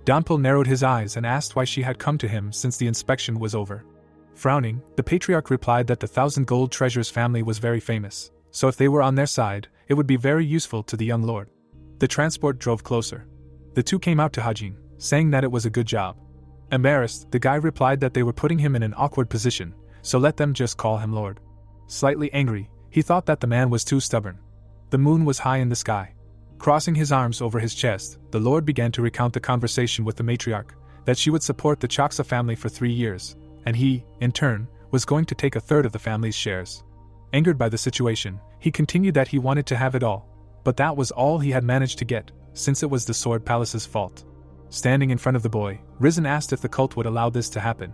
Donpil narrowed his eyes and asked why she had come to him since the inspection was over. Frowning, the patriarch replied that the 1,000 gold treasures family was very famous, so if they were on their side, it would be very useful to the young lord. The transport drove closer. The two came out to Hajin, saying that it was a good job. Embarrassed, the guy replied that they were putting him in an awkward position, so let them just call him lord. Slightly angry, he thought that the man was too stubborn. The moon was high in the sky. Crossing his arms over his chest, the lord began to recount the conversation with the matriarch, that she would support the Choksa family for 3 years, and he, in turn, was going to take a third of the family's shares. Angered by the situation, he continued that he wanted to have it all, but that was all he had managed to get, since it was the Sword Palace's fault. Standing in front of the boy, Risen asked if the cult would allow this to happen.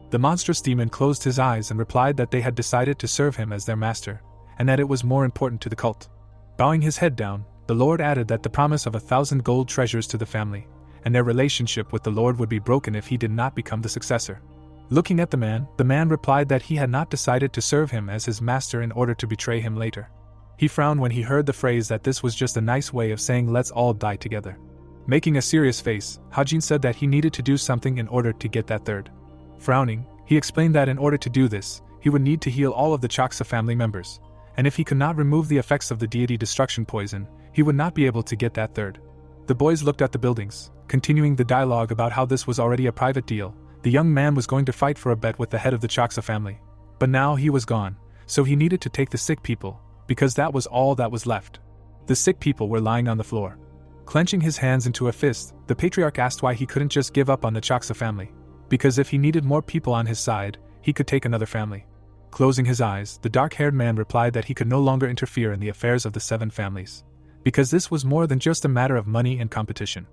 The monstrous demon closed his eyes and replied that they had decided to serve him as their master, and that it was more important to the cult. Bowing his head down, the lord added that the promise of 1,000 gold treasures to the family, and their relationship with the lord would be broken if he did not become the successor. Looking at the man replied that he had not decided to serve him as his master in order to betray him later. He frowned when he heard the phrase that this was just a nice way of saying let's all die together. Making a serious face, Hajin said that he needed to do something in order to get that third. Frowning, he explained that in order to do this, he would need to heal all of the Choksa family members, and if he could not remove the effects of the deity destruction poison, he would not be able to get that third. The boys looked at the buildings, continuing the dialogue about how this was already a private deal. The young man was going to fight for a bet with the head of the Choksa family. But now he was gone, so he needed to take the sick people, because that was all that was left. The sick people were lying on the floor. Clenching his hands into a fist, the patriarch asked why he couldn't just give up on the Choksa family, because if he needed more people on his side, he could take another family. Closing his eyes, the dark-haired man replied that he could no longer interfere in the affairs of the 7 families, because this was more than just a matter of money and competition.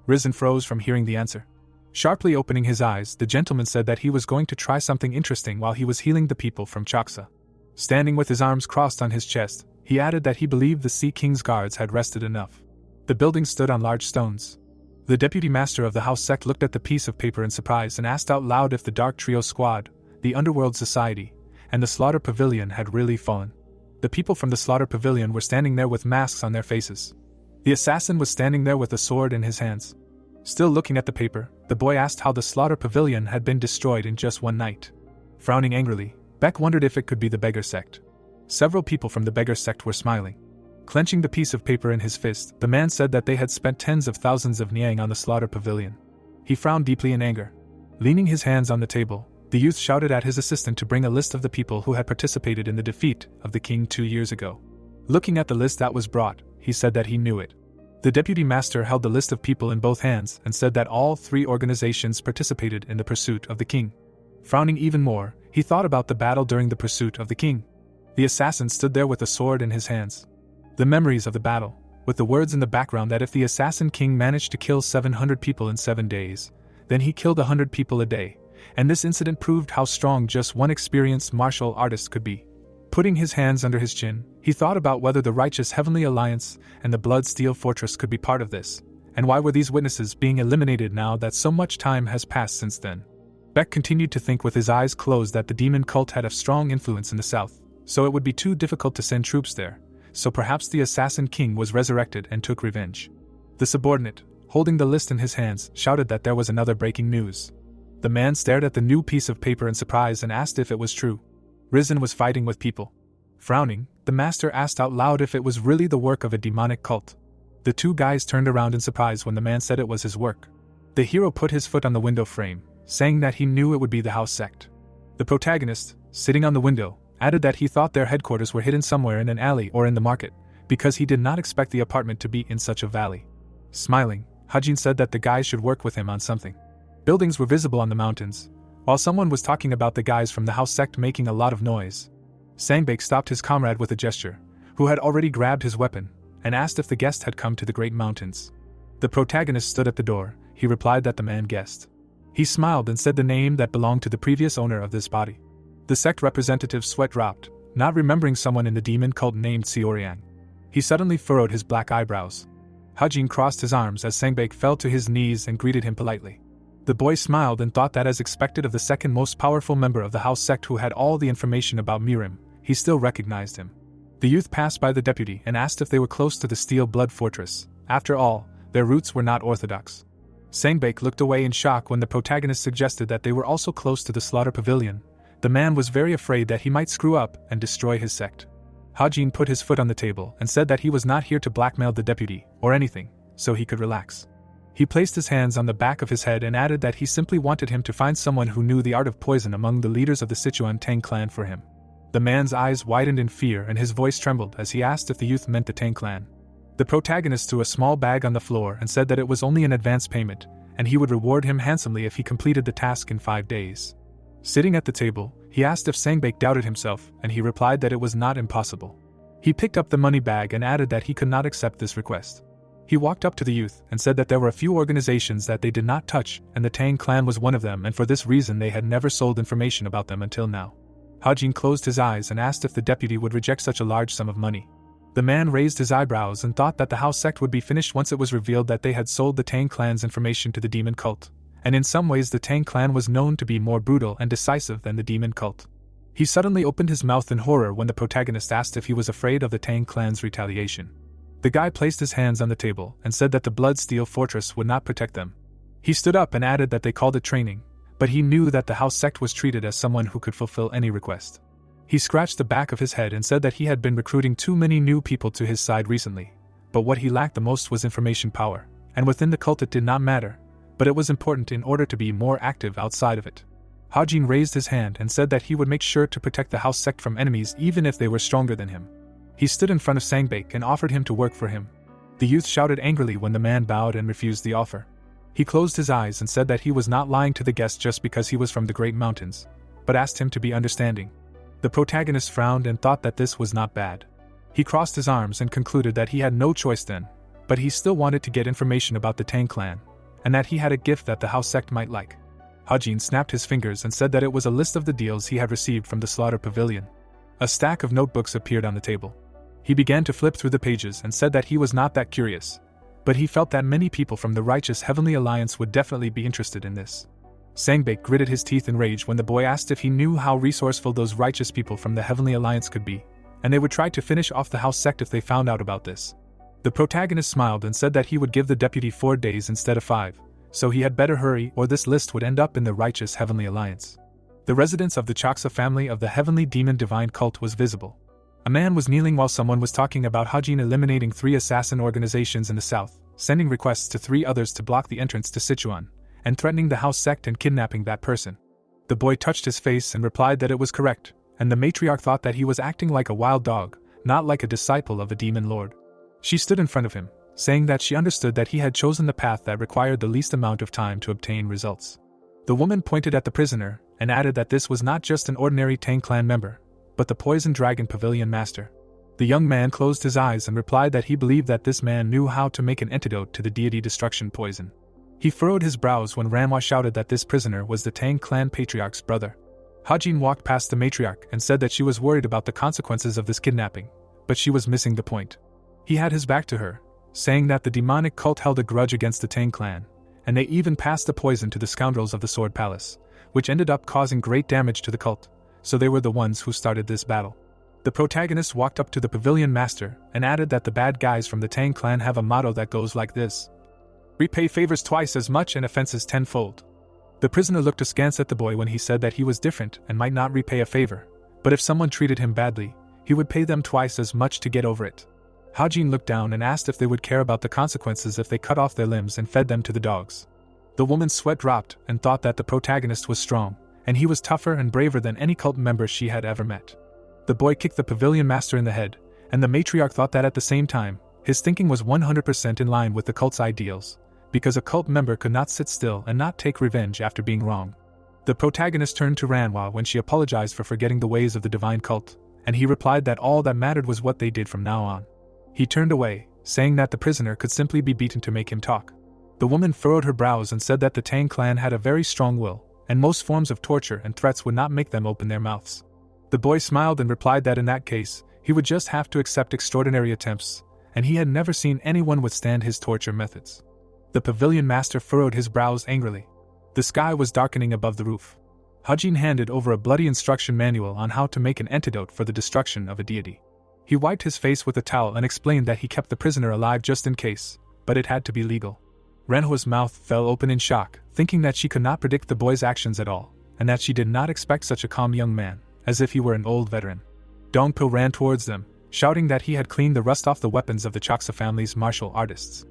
Risen froze from hearing the answer. Sharply opening his eyes, the gentleman said that he was going to try something interesting while he was healing the people from Choksa. Standing with his arms crossed on his chest, he added that he believed the Sea King's guards had rested enough. The building stood on large stones. The deputy master of the house sect looked at the piece of paper in surprise and asked out loud if the Dark Trio Squad, the Underworld Society, and the Slaughter Pavilion had really fallen. The people from the Slaughter Pavilion were standing there with masks on their faces. The assassin was standing there with a sword in his hands. Still looking at the paper, the boy asked how the Slaughter Pavilion had been destroyed in just one night. Frowning angrily, Beck wondered if it could be the Beggar Sect. Several people from the Beggar Sect were smiling. Clenching the piece of paper in his fist, the man said that they had spent tens of thousands of niang on the Slaughter Pavilion. He frowned deeply in anger. Leaning his hands on the table, The youth shouted at his assistant to bring a list of the people who had participated in the defeat of the king 2 years ago. Looking at the list that was brought, he said that he knew it. The deputy master held the list of people in both hands and said that all 3 organizations participated in the pursuit of the king. Frowning even more, he thought about the battle during the pursuit of the king. The assassin stood there with a sword in his hands. The memories of the battle, with the words in the background that if the assassin king managed to kill 700 people in 7 days, then he killed 100 people a day, and this incident proved how strong just one experienced martial artist could be. Putting his hands under his chin, he thought about whether the righteous Heavenly Alliance and the Blood-Steel Fortress could be part of this, and why were these witnesses being eliminated now that so much time has passed since then. Beck continued to think with his eyes closed that the demon cult had a strong influence in the south, so it would be too difficult to send troops there, so perhaps the assassin king was resurrected and took revenge. The subordinate, holding the list in his hands, shouted that there was another breaking news. The man stared at the new piece of paper in surprise and asked if it was true. Risen was fighting with people. Frowning, the master asked out loud if it was really the work of a demonic cult. The 2 guys turned around in surprise when the man said it was his work. The hero put his foot on the window frame, saying that he knew it would be the house sect. The protagonist, sitting on the window, added that he thought their headquarters were hidden somewhere in an alley or in the market, because he did not expect the apartment to be in such a valley. Smiling, Hajin said that the guys should work with him on something. Buildings were visible on the mountains, while someone was talking about the guys from the house sect making a lot of noise. Sangbake stopped his comrade with a gesture, who had already grabbed his weapon, and asked if the guest had come to the Great Mountains. The protagonist stood at the door. He replied that the man guessed. He smiled and said the name that belonged to the previous owner of this body. The sect representative's sweat dropped, not remembering someone in the demon cult named Xioriang. He suddenly furrowed his black eyebrows. Hajin crossed his arms as Sangbake fell to his knees and greeted him politely. The boy smiled and thought that as expected of the second most powerful member of the house sect who had all the information about Mirim, he still recognized him. The youth passed by the deputy and asked if they were close to the Steel Blood Fortress. After all, their roots were not orthodox. Sangbake looked away in shock when the protagonist suggested that they were also close to the Slaughter Pavilion. The man was very afraid that he might screw up and destroy his sect. Hajin put his foot on the table and said that he was not here to blackmail the deputy, or anything, so he could relax. He placed his hands on the back of his head and added that he simply wanted him to find someone who knew the art of poison among the leaders of the Sichuan Tang clan for him. The man's eyes widened in fear and his voice trembled as he asked if the youth meant the Tang clan. The protagonist threw a small bag on the floor and said that it was only an advance payment, and he would reward him handsomely if he completed the task in 5 days. Sitting at the table, he asked if Sangbake doubted himself, and he replied that it was not impossible. He picked up the money bag and added that he could not accept this request. He walked up to the youth and said that there were a few organizations that they did not touch, and the Tang clan was one of them, and for this reason they had never sold information about them until now. Hajin closed his eyes and asked if the deputy would reject such a large sum of money. The man raised his eyebrows and thought that the house sect would be finished once it was revealed that they had sold the Tang clan's information to the demon cult, and in some ways the Tang clan was known to be more brutal and decisive than the demon cult. He suddenly opened his mouth in horror when the protagonist asked if he was afraid of the Tang clan's retaliation. The guy placed his hands on the table and said that the Blood-Steel Fortress would not protect them. He stood up and added that they called it training, but he knew that the house sect was treated as someone who could fulfill any request. He scratched the back of his head and said that he had been recruiting too many new people to his side recently, but what he lacked the most was information power, and within the cult it did not matter, but it was important in order to be more active outside of it. Hajin raised his hand and said that he would make sure to protect the house sect from enemies even if they were stronger than him. He stood in front of Sangbake and offered him to work for him. The youth shouted angrily when the man bowed and refused the offer. He closed his eyes and said that he was not lying to the guest just because he was from the Great Mountains, but asked him to be understanding. The protagonist frowned and thought that this was not bad. He crossed his arms and concluded that he had no choice then, but he still wanted to get information about the Tang clan, and that he had a gift that the house sect might like. Hajin snapped his fingers and said that it was a list of the deals he had received from the Slaughter Pavilion. A stack of notebooks appeared on the table. He began to flip through the pages and said that he was not that curious, but he felt that many people from the righteous Heavenly Alliance would definitely be interested in this. Sangbake gritted his teeth in rage when the boy asked if he knew how resourceful those righteous people from the Heavenly Alliance could be, and they would try to finish off the house sect if they found out about this. The protagonist smiled and said that he would give the deputy 4 days instead of 5, so he had better hurry or this list would end up in the righteous Heavenly Alliance. The residence of the Choksa family of the Heavenly Demon Divine Cult was visible. A man was kneeling while someone was talking about Hajin eliminating 3 assassin organizations in the south, sending requests to 3 others to block the entrance to Sichuan, and threatening the house sect and kidnapping that person. The boy touched his face and replied that it was correct, and the matriarch thought that he was acting like a wild dog, not like a disciple of a demon lord. She stood in front of him, saying that she understood that he had chosen the path that required the least amount of time to obtain results. The woman pointed at the prisoner, and added that this was not just an ordinary Tang clan member, but the poison dragon pavilion master. The young man closed his eyes and replied that he believed that this man knew how to make an antidote to the deity destruction poison. He furrowed his brows when Ranhwa shouted that this prisoner was the Tang clan patriarch's brother. Hajin walked past the matriarch and said that she was worried about the consequences of this kidnapping, but she was missing the point. He had his back to her, saying that the demonic cult held a grudge against the Tang clan, and they even passed the poison to the scoundrels of the Sword Palace, which ended up causing great damage to the cult, so they were the ones who started this battle. The protagonist walked up to the pavilion master and added that the bad guys from the Tang clan have a motto that goes like this: repay favors twice as much and offenses tenfold. The prisoner looked askance at the boy when he said that he was different and might not repay a favor, but if someone treated him badly, he would pay them twice as much to get over it. Hajin looked down and asked if they would care about the consequences if they cut off their limbs and fed them to the dogs. The woman's sweat dropped and thought that the protagonist was strong, and he was tougher and braver than any cult member she had ever met. The boy kicked the pavilion master in the head, and the matriarch thought that at the same time, his thinking was 100% in line with the cult's ideals, because a cult member could not sit still and not take revenge after being wrong. The protagonist turned to Ranhwa when she apologized for forgetting the ways of the divine cult, and he replied that all that mattered was what they did from now on. He turned away, saying that the prisoner could simply be beaten to make him talk. The woman furrowed her brows and said that the Tang clan had a very strong will, and most forms of torture and threats would not make them open their mouths. The boy smiled and replied that in that case, he would just have to accept extraordinary attempts, and he had never seen anyone withstand his torture methods. The pavilion master furrowed his brows angrily. The sky was darkening above the roof. Hajin handed over a bloody instruction manual on how to make an antidote for the destruction of a deity. He wiped his face with a towel and explained that he kept the prisoner alive just in case, but it had to be legal. Ranhwa's mouth fell open in shock, thinking that she could not predict the boy's actions at all, and that she did not expect such a calm young man, as if he were an old veteran. Dongpo ran towards them, shouting that he had cleaned the rust off the weapons of the Choksa family's martial artists.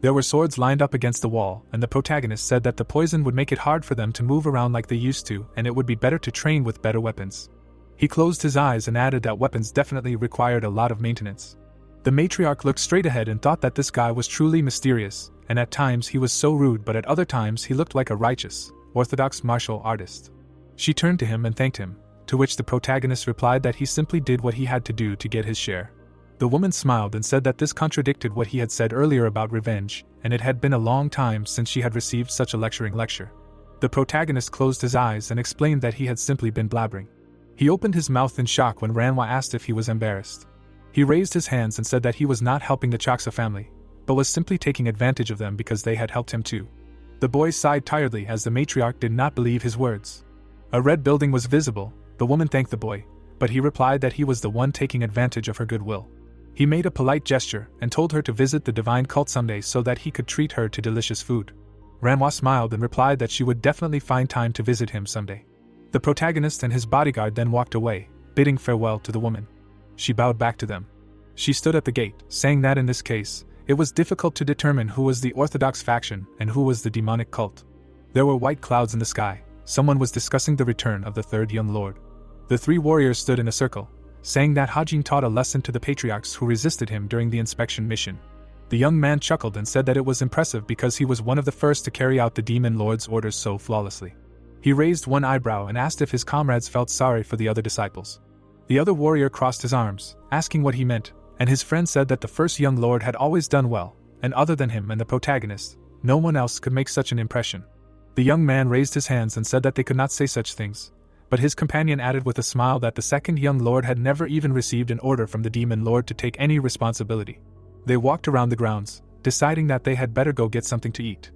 There were swords lined up against the wall, and the protagonist said that the poison would make it hard for them to move around like they used to, and it would be better to train with better weapons. He closed his eyes and added that weapons definitely required a lot of maintenance. The matriarch looked straight ahead and thought that this guy was truly mysterious, and at times he was so rude, but at other times he looked like a righteous, orthodox martial artist. She turned to him and thanked him, to which the protagonist replied that he simply did what he had to do to get his share. The woman smiled and said that this contradicted what he had said earlier about revenge, and it had been a long time since she had received such a lecturing lecture. The protagonist closed his eyes and explained that he had simply been blabbering. He opened his mouth in shock when Ranhwa asked if he was embarrassed. He raised his hands and said that he was not helping the Choksa family, but was simply taking advantage of them because they had helped him too. The boy sighed tiredly as the matriarch did not believe his words. A red building was visible. The woman thanked the boy, but he replied that he was the one taking advantage of her goodwill. He made a polite gesture and told her to visit the divine cult someday so that he could treat her to delicious food. Ranhwa smiled and replied that she would definitely find time to visit him someday. The protagonist and his bodyguard then walked away, bidding farewell to the woman. She bowed back to them. She stood at the gate, saying that in this case, it was difficult to determine who was the orthodox faction and who was the demonic cult. There were white clouds in the sky. Someone was discussing the return of the third young lord. The three warriors stood in a circle, saying that Hajin taught a lesson to the patriarchs who resisted him during the inspection mission. The young man chuckled and said that it was impressive because he was one of the first to carry out the demon lord's orders so flawlessly. He raised one eyebrow and asked if his comrades felt sorry for the other disciples. The other warrior crossed his arms, asking what he meant, and his friend said that the first young lord had always done well, and other than him and the protagonist, no one else could make such an impression. The young man raised his hands and said that they could not say such things, but his companion added with a smile that the second young lord had never even received an order from the demon lord to take any responsibility. They walked around the grounds, deciding that they had better go get something to eat.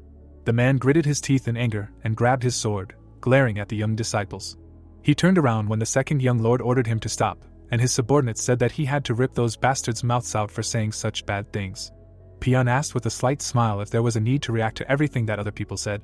The man gritted his teeth in anger and grabbed his sword, glaring at the young disciples. He turned around when the second young lord ordered him to stop, and his subordinates said that he had to rip those bastards' mouths out for saying such bad things. Pion asked with a slight smile if there was a need to react to everything that other people said.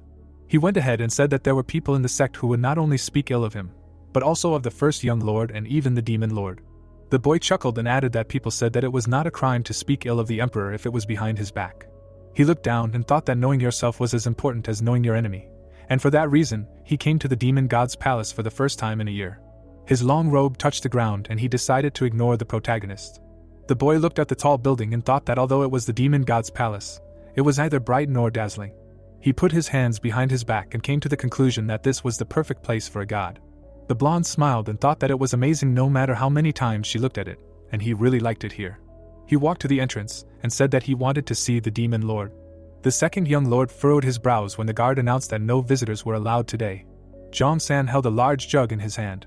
He went ahead and said that there were people in the sect who would not only speak ill of him, but also of the first young lord and even the demon lord. The boy chuckled and added that people said that it was not a crime to speak ill of the emperor if it was behind his back. He looked down and thought that knowing yourself was as important as knowing your enemy, and for that reason, he came to the demon god's palace for the first time in a year. His long robe touched the ground and he decided to ignore the protagonist. The boy looked at the tall building and thought that although it was the demon god's palace, it was neither bright nor dazzling. He put his hands behind his back and came to the conclusion that this was the perfect place for a god. The blonde smiled and thought that it was amazing no matter how many times she looked at it, and he really liked it here. He walked to the entrance and said that he wanted to see the demon lord. The second young lord furrowed his brows when the guard announced that no visitors were allowed today. Jong-san held a large jug in his hand.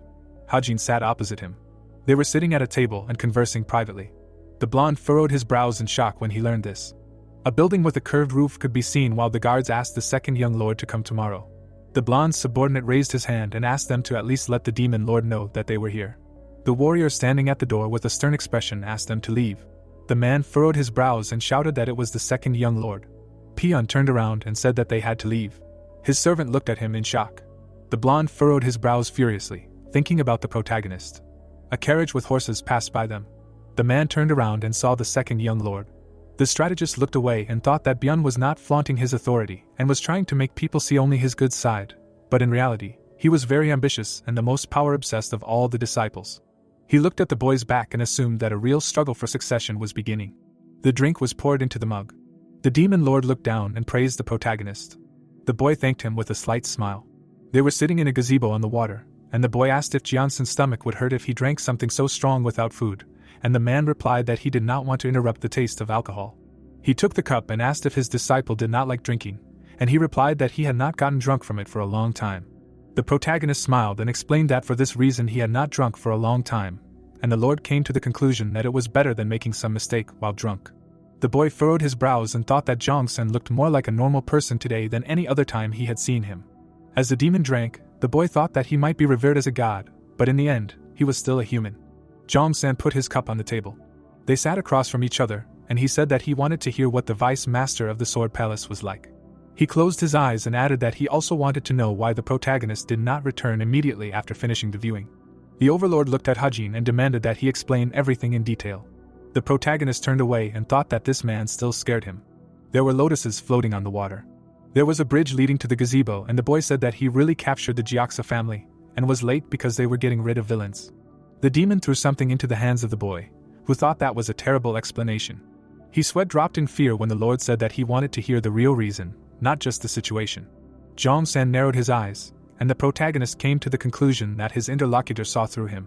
Hajin sat opposite him. They were sitting at a table and conversing privately. The blonde furrowed his brows in shock when he learned this. A building with a curved roof could be seen while the guards asked the second young lord to come tomorrow. The blonde's subordinate raised his hand and asked them to at least let the demon lord know that they were here. The warrior standing at the door with a stern expression asked them to leave. The man furrowed his brows and shouted that it was the second young lord. Peon turned around and said that they had to leave. His servant looked at him in shock. The blonde furrowed his brows furiously, thinking about the protagonist. A carriage with horses passed by them. The man turned around and saw the second young lord. The strategist looked away and thought that Byun was not flaunting his authority and was trying to make people see only his good side, but in reality, he was very ambitious and the most power-obsessed of all the disciples. He looked at the boy's back and assumed that a real struggle for succession was beginning. The drink was poured into the mug. The demon lord looked down and praised the protagonist. The boy thanked him with a slight smile. They were sitting in a gazebo on the water, and the boy asked if Jianson's stomach would hurt if he drank something so strong without food, and the man replied that he did not want to interrupt the taste of alcohol. He took the cup and asked if his disciple did not like drinking, and he replied that he had not gotten drunk from it for a long time. The protagonist smiled and explained that for this reason he had not drunk for a long time, and the lord came to the conclusion that it was better than making some mistake while drunk. The boy furrowed his brows and thought that Jong-sen looked more like a normal person today than any other time he had seen him. As the demon drank, the boy thought that he might be revered as a god, but in the end, he was still a human. Jong-san put his cup on the table. They sat across from each other, and he said that he wanted to hear what the vice master of the Sword Palace was like. He closed his eyes and added that he also wanted to know why the protagonist did not return immediately after finishing the viewing. The overlord looked at Hajin and demanded that he explain everything in detail. The protagonist turned away and thought that this man still scared him. There were lotuses floating on the water. There was a bridge leading to the gazebo, and the boy said that he really captured the Jiaksa family, and was late because they were getting rid of villains. The demon threw something into the hands of the boy, who thought that was a terrible explanation. His sweat dropped in fear when the lord said that he wanted to hear the real reason, not just the situation. Jong-san narrowed his eyes, and the protagonist came to the conclusion that his interlocutor saw through him.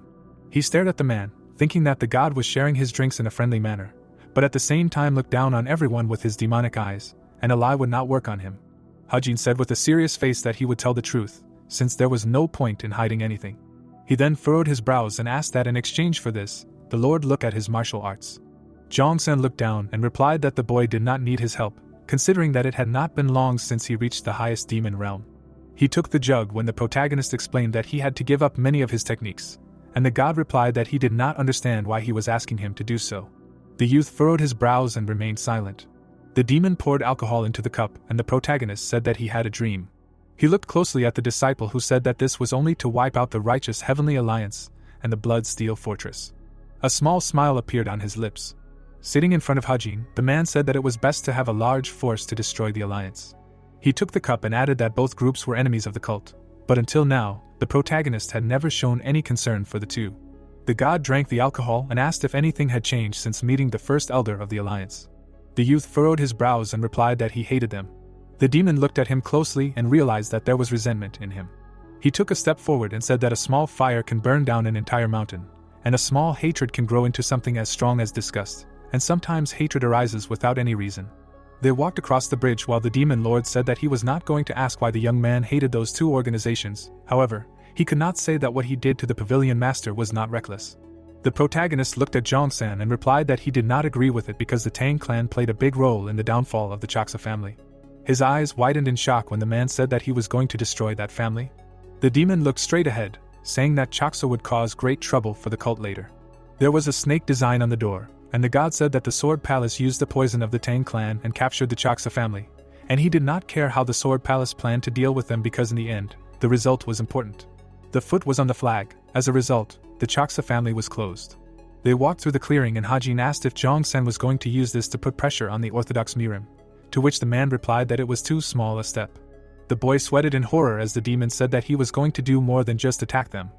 He stared at the man, thinking that the god was sharing his drinks in a friendly manner, but at the same time looked down on everyone with his demonic eyes, and a lie would not work on him. Hajin said with a serious face that he would tell the truth, since there was no point in hiding anything. He then furrowed his brows and asked that in exchange for this, the lord look at his martial arts. Jong-sen looked down and replied that the boy did not need his help, considering that it had not been long since he reached the highest demon realm. He took the jug when the protagonist explained that he had to give up many of his techniques, and the god replied that he did not understand why he was asking him to do so. The youth furrowed his brows and remained silent. The demon poured alcohol into the cup, and the protagonist said that he had a dream. He looked closely at the disciple, who said that this was only to wipe out the righteous Heavenly Alliance and the Blood Steel Fortress. A small smile appeared on his lips. Sitting in front of Hajin, the man said that it was best to have a large force to destroy the alliance. He took the cup and added that both groups were enemies of the cult, but until now, the protagonist had never shown any concern for the two. The god drank the alcohol and asked if anything had changed since meeting the first elder of the alliance. The youth furrowed his brows and replied that he hated them. The demon looked at him closely and realized that there was resentment in him. He took a step forward and said that a small fire can burn down an entire mountain, and a small hatred can grow into something as strong as disgust, and sometimes hatred arises without any reason. They walked across the bridge while the demon lord said that he was not going to ask why the young man hated those two organizations. However, he could not say that what he did to the pavilion master was not reckless. The protagonist looked at Jong-san and replied that he did not agree with it because the Tang clan played a big role in the downfall of the Chaksa family. His eyes widened in shock when the man said that he was going to destroy that family. The demon looked straight ahead, saying that Chaksa would cause great trouble for the cult later. There was a snake design on the door, and the god said that the Sword Palace used the poison of the Tang clan and captured the Chaksa family, and he did not care how the Sword Palace planned to deal with them because in the end, the result was important. The foot was on the flag. As a result, the Chaksa family was closed. They walked through the clearing and Hajin asked if Jong-sen was going to use this to put pressure on the Orthodox Mirim, to which the man replied that it was too small a step. The boy sweated in horror as the demon said that he was going to do more than just attack them.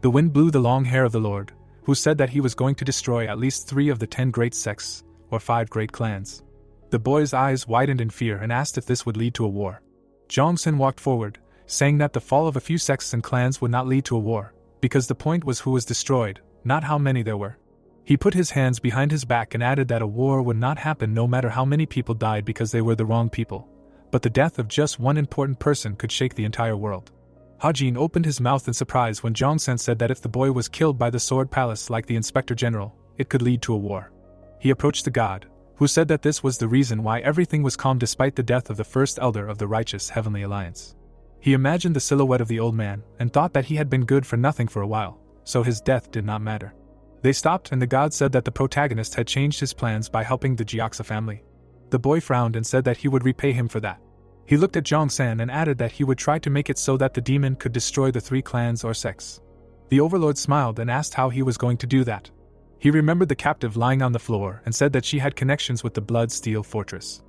The wind blew the long hair of the Lord, who said that he was going to destroy at least 3 of the 10 great sects, or 5 great clans. The boy's eyes widened in fear and asked if this would lead to a war. Jongsen walked forward, saying that the fall of a few sects and clans would not lead to a war, because the point was who was destroyed, not how many there were. He put his hands behind his back and added that a war would not happen no matter how many people died because they were the wrong people, but the death of just one important person could shake the entire world. Hajin opened his mouth in surprise when Jongsen said that if the boy was killed by the Sword Palace like the Inspector General, it could lead to a war. He approached the god, who said that this was the reason why everything was calm despite the death of the first elder of the righteous Heavenly Alliance. He imagined the silhouette of the old man and thought that he had been good for nothing for a while, so his death did not matter. They stopped and the god said that the protagonist had changed his plans by helping the Jiaxa family. The boy frowned and said that he would repay him for that. He looked at Jongsan and added that he would try to make it so that the demon could destroy the 3 clans or sects. The overlord smiled and asked how he was going to do that. He remembered the captive lying on the floor and said that she had connections with the Blood Steel Fortress.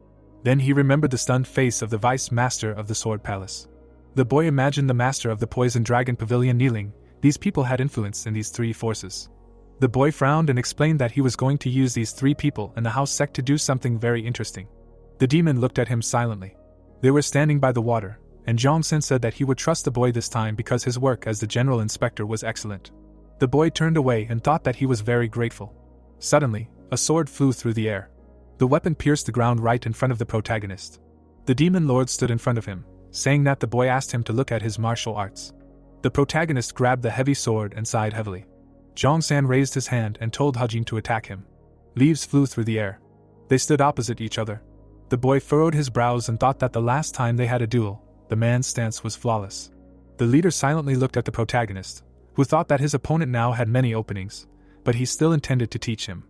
Then he remembered the stunned face of the vice master of the Sword Palace. The boy imagined the master of the Poison Dragon Pavilion kneeling. These people had influence in these 3 forces. The boy frowned and explained that he was going to use these 3 people in the house sect to do something very interesting. The demon looked at him silently. They were standing by the water, and Jongsen said that he would trust the boy this time because his work as the general inspector was excellent. The boy turned away and thought that he was very grateful. Suddenly, a sword flew through the air. The weapon pierced the ground right in front of the protagonist. The demon lord stood in front of him, saying that the boy asked him to look at his martial arts. The protagonist grabbed the heavy sword and sighed heavily. Jongsan raised his hand and told Hajin to attack him. Leaves flew through the air. They stood opposite each other. The boy furrowed his brows and thought that the last time they had a duel, the man's stance was flawless. The leader silently looked at the protagonist, who thought that his opponent now had many openings, but he still intended to teach him.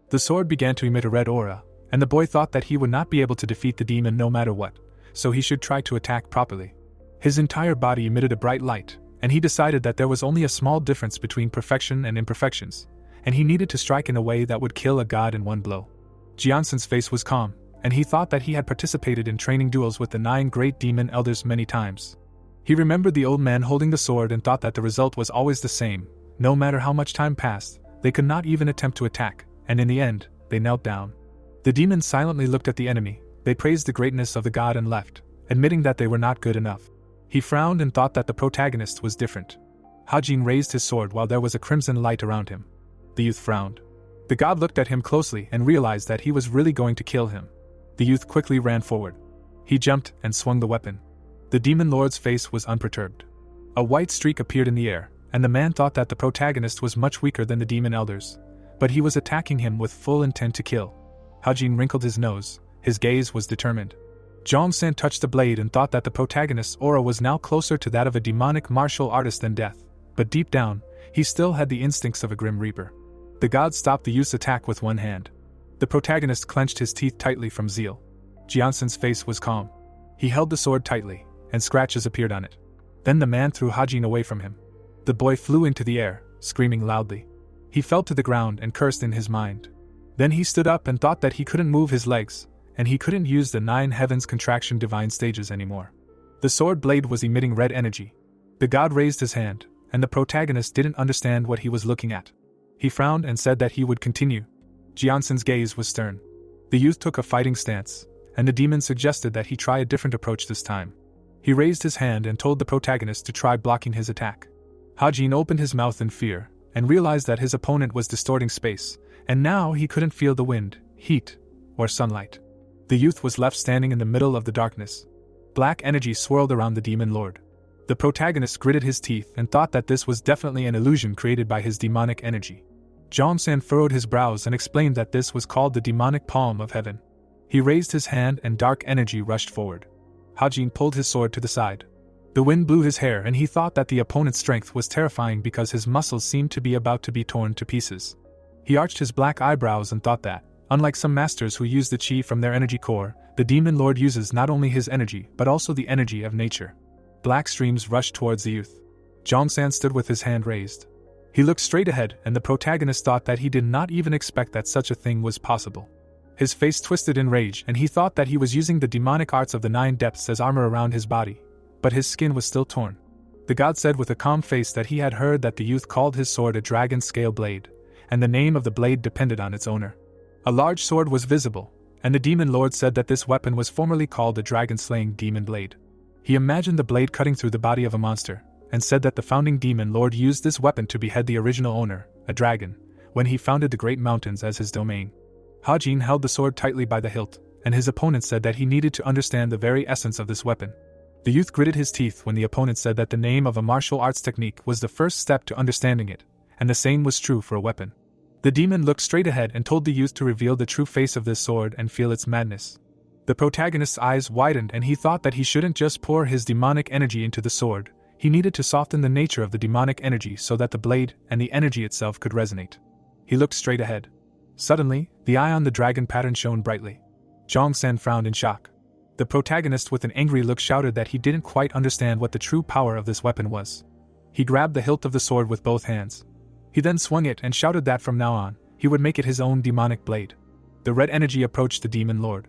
The sword began to emit a red aura, and the boy thought that he would not be able to defeat the demon no matter what, so he should try to attack properly. His entire body emitted a bright light, and he decided that there was only a small difference between perfection and imperfections, and he needed to strike in a way that would kill a god in one blow. Jianson's face was calm, and he thought that he had participated in training duels with the 9 great demon elders many times. He remembered the old man holding the sword and thought that the result was always the same. No matter how much time passed, they could not even attempt to attack, and in the end, they knelt down. The demons silently looked at the enemy. They praised the greatness of the god and left, admitting that they were not good enough. He frowned and thought that the protagonist was different. Hajin raised his sword while there was a crimson light around him. The youth frowned. The god looked at him closely and realized that he was really going to kill him. The youth quickly ran forward. He jumped and swung the weapon. The demon lord's face was unperturbed. A white streak appeared in the air, and the man thought that the protagonist was much weaker than the demon elders, but he was attacking him with full intent to kill. Hajin wrinkled his nose. His gaze was determined. Jongsan touched the blade and thought that the protagonist's aura was now closer to that of a demonic martial artist than death, but deep down, he still had the instincts of a grim reaper. The god stopped the youth's attack with one hand. The protagonist clenched his teeth tightly from zeal. Jianson's face was calm. He held the sword tightly, and scratches appeared on it. Then the man threw Hajin away from him. The boy flew into the air, screaming loudly. He fell to the ground and cursed in his mind. Then he stood up and thought that he couldn't move his legs, and he couldn't use the 9 heavens contraction divine stages anymore. The sword blade was emitting red energy. The god raised his hand, and the protagonist didn't understand what he was looking at. He frowned and said that he would continue. Jianson's gaze was stern. The youth took a fighting stance, and the demon suggested that he try a different approach this time. He raised his hand and told the protagonist to try blocking his attack. Hajin opened his mouth in fear, and realized that his opponent was distorting space, and now he couldn't feel the wind, heat, or sunlight. The youth was left standing in the middle of the darkness. Black energy swirled around the demon lord. The protagonist gritted his teeth and thought that this was definitely an illusion created by his demonic energy. Jongsan furrowed his brows and explained that this was called the demonic palm of heaven. He raised his hand and dark energy rushed forward. Hajin pulled his sword to the side. The wind blew his hair and he thought that the opponent's strength was terrifying because his muscles seemed to be about to be torn to pieces. He arched his black eyebrows and thought that, unlike some masters who use the chi from their energy core, the demon lord uses not only his energy but also the energy of nature. Black streams rushed towards the youth. Jongsan stood with his hand raised. He looked straight ahead and the protagonist thought that he did not even expect that such a thing was possible. His face twisted in rage and he thought that he was using the demonic arts of the 9 depths as armor around his body, but his skin was still torn. The god said with a calm face that he had heard that the youth called his sword a dragon-scale blade, and the name of the blade depended on its owner. A large sword was visible, and the demon lord said that this weapon was formerly called a dragon-slaying demon blade. He imagined the blade cutting through the body of a monster, and said that the founding demon lord used this weapon to behead the original owner, a dragon, when he founded the Great Mountains as his domain. Hajin held the sword tightly by the hilt, and his opponent said that he needed to understand the very essence of this weapon. The youth gritted his teeth when the opponent said that the name of a martial arts technique was the first step to understanding it, and the same was true for a weapon. The demon looked straight ahead and told the youth to reveal the true face of this sword and feel its madness. The protagonist's eyes widened and he thought that he shouldn't just pour his demonic energy into the sword, he needed to soften the nature of the demonic energy so that the blade and the energy itself could resonate. He looked straight ahead. Suddenly, the eye on the dragon pattern shone brightly. Jong-san frowned in shock. The protagonist with an angry look shouted that he didn't quite understand what the true power of this weapon was. He grabbed the hilt of the sword with both hands. He then swung it and shouted that from now on, he would make it his own demonic blade. The red energy approached the demon lord.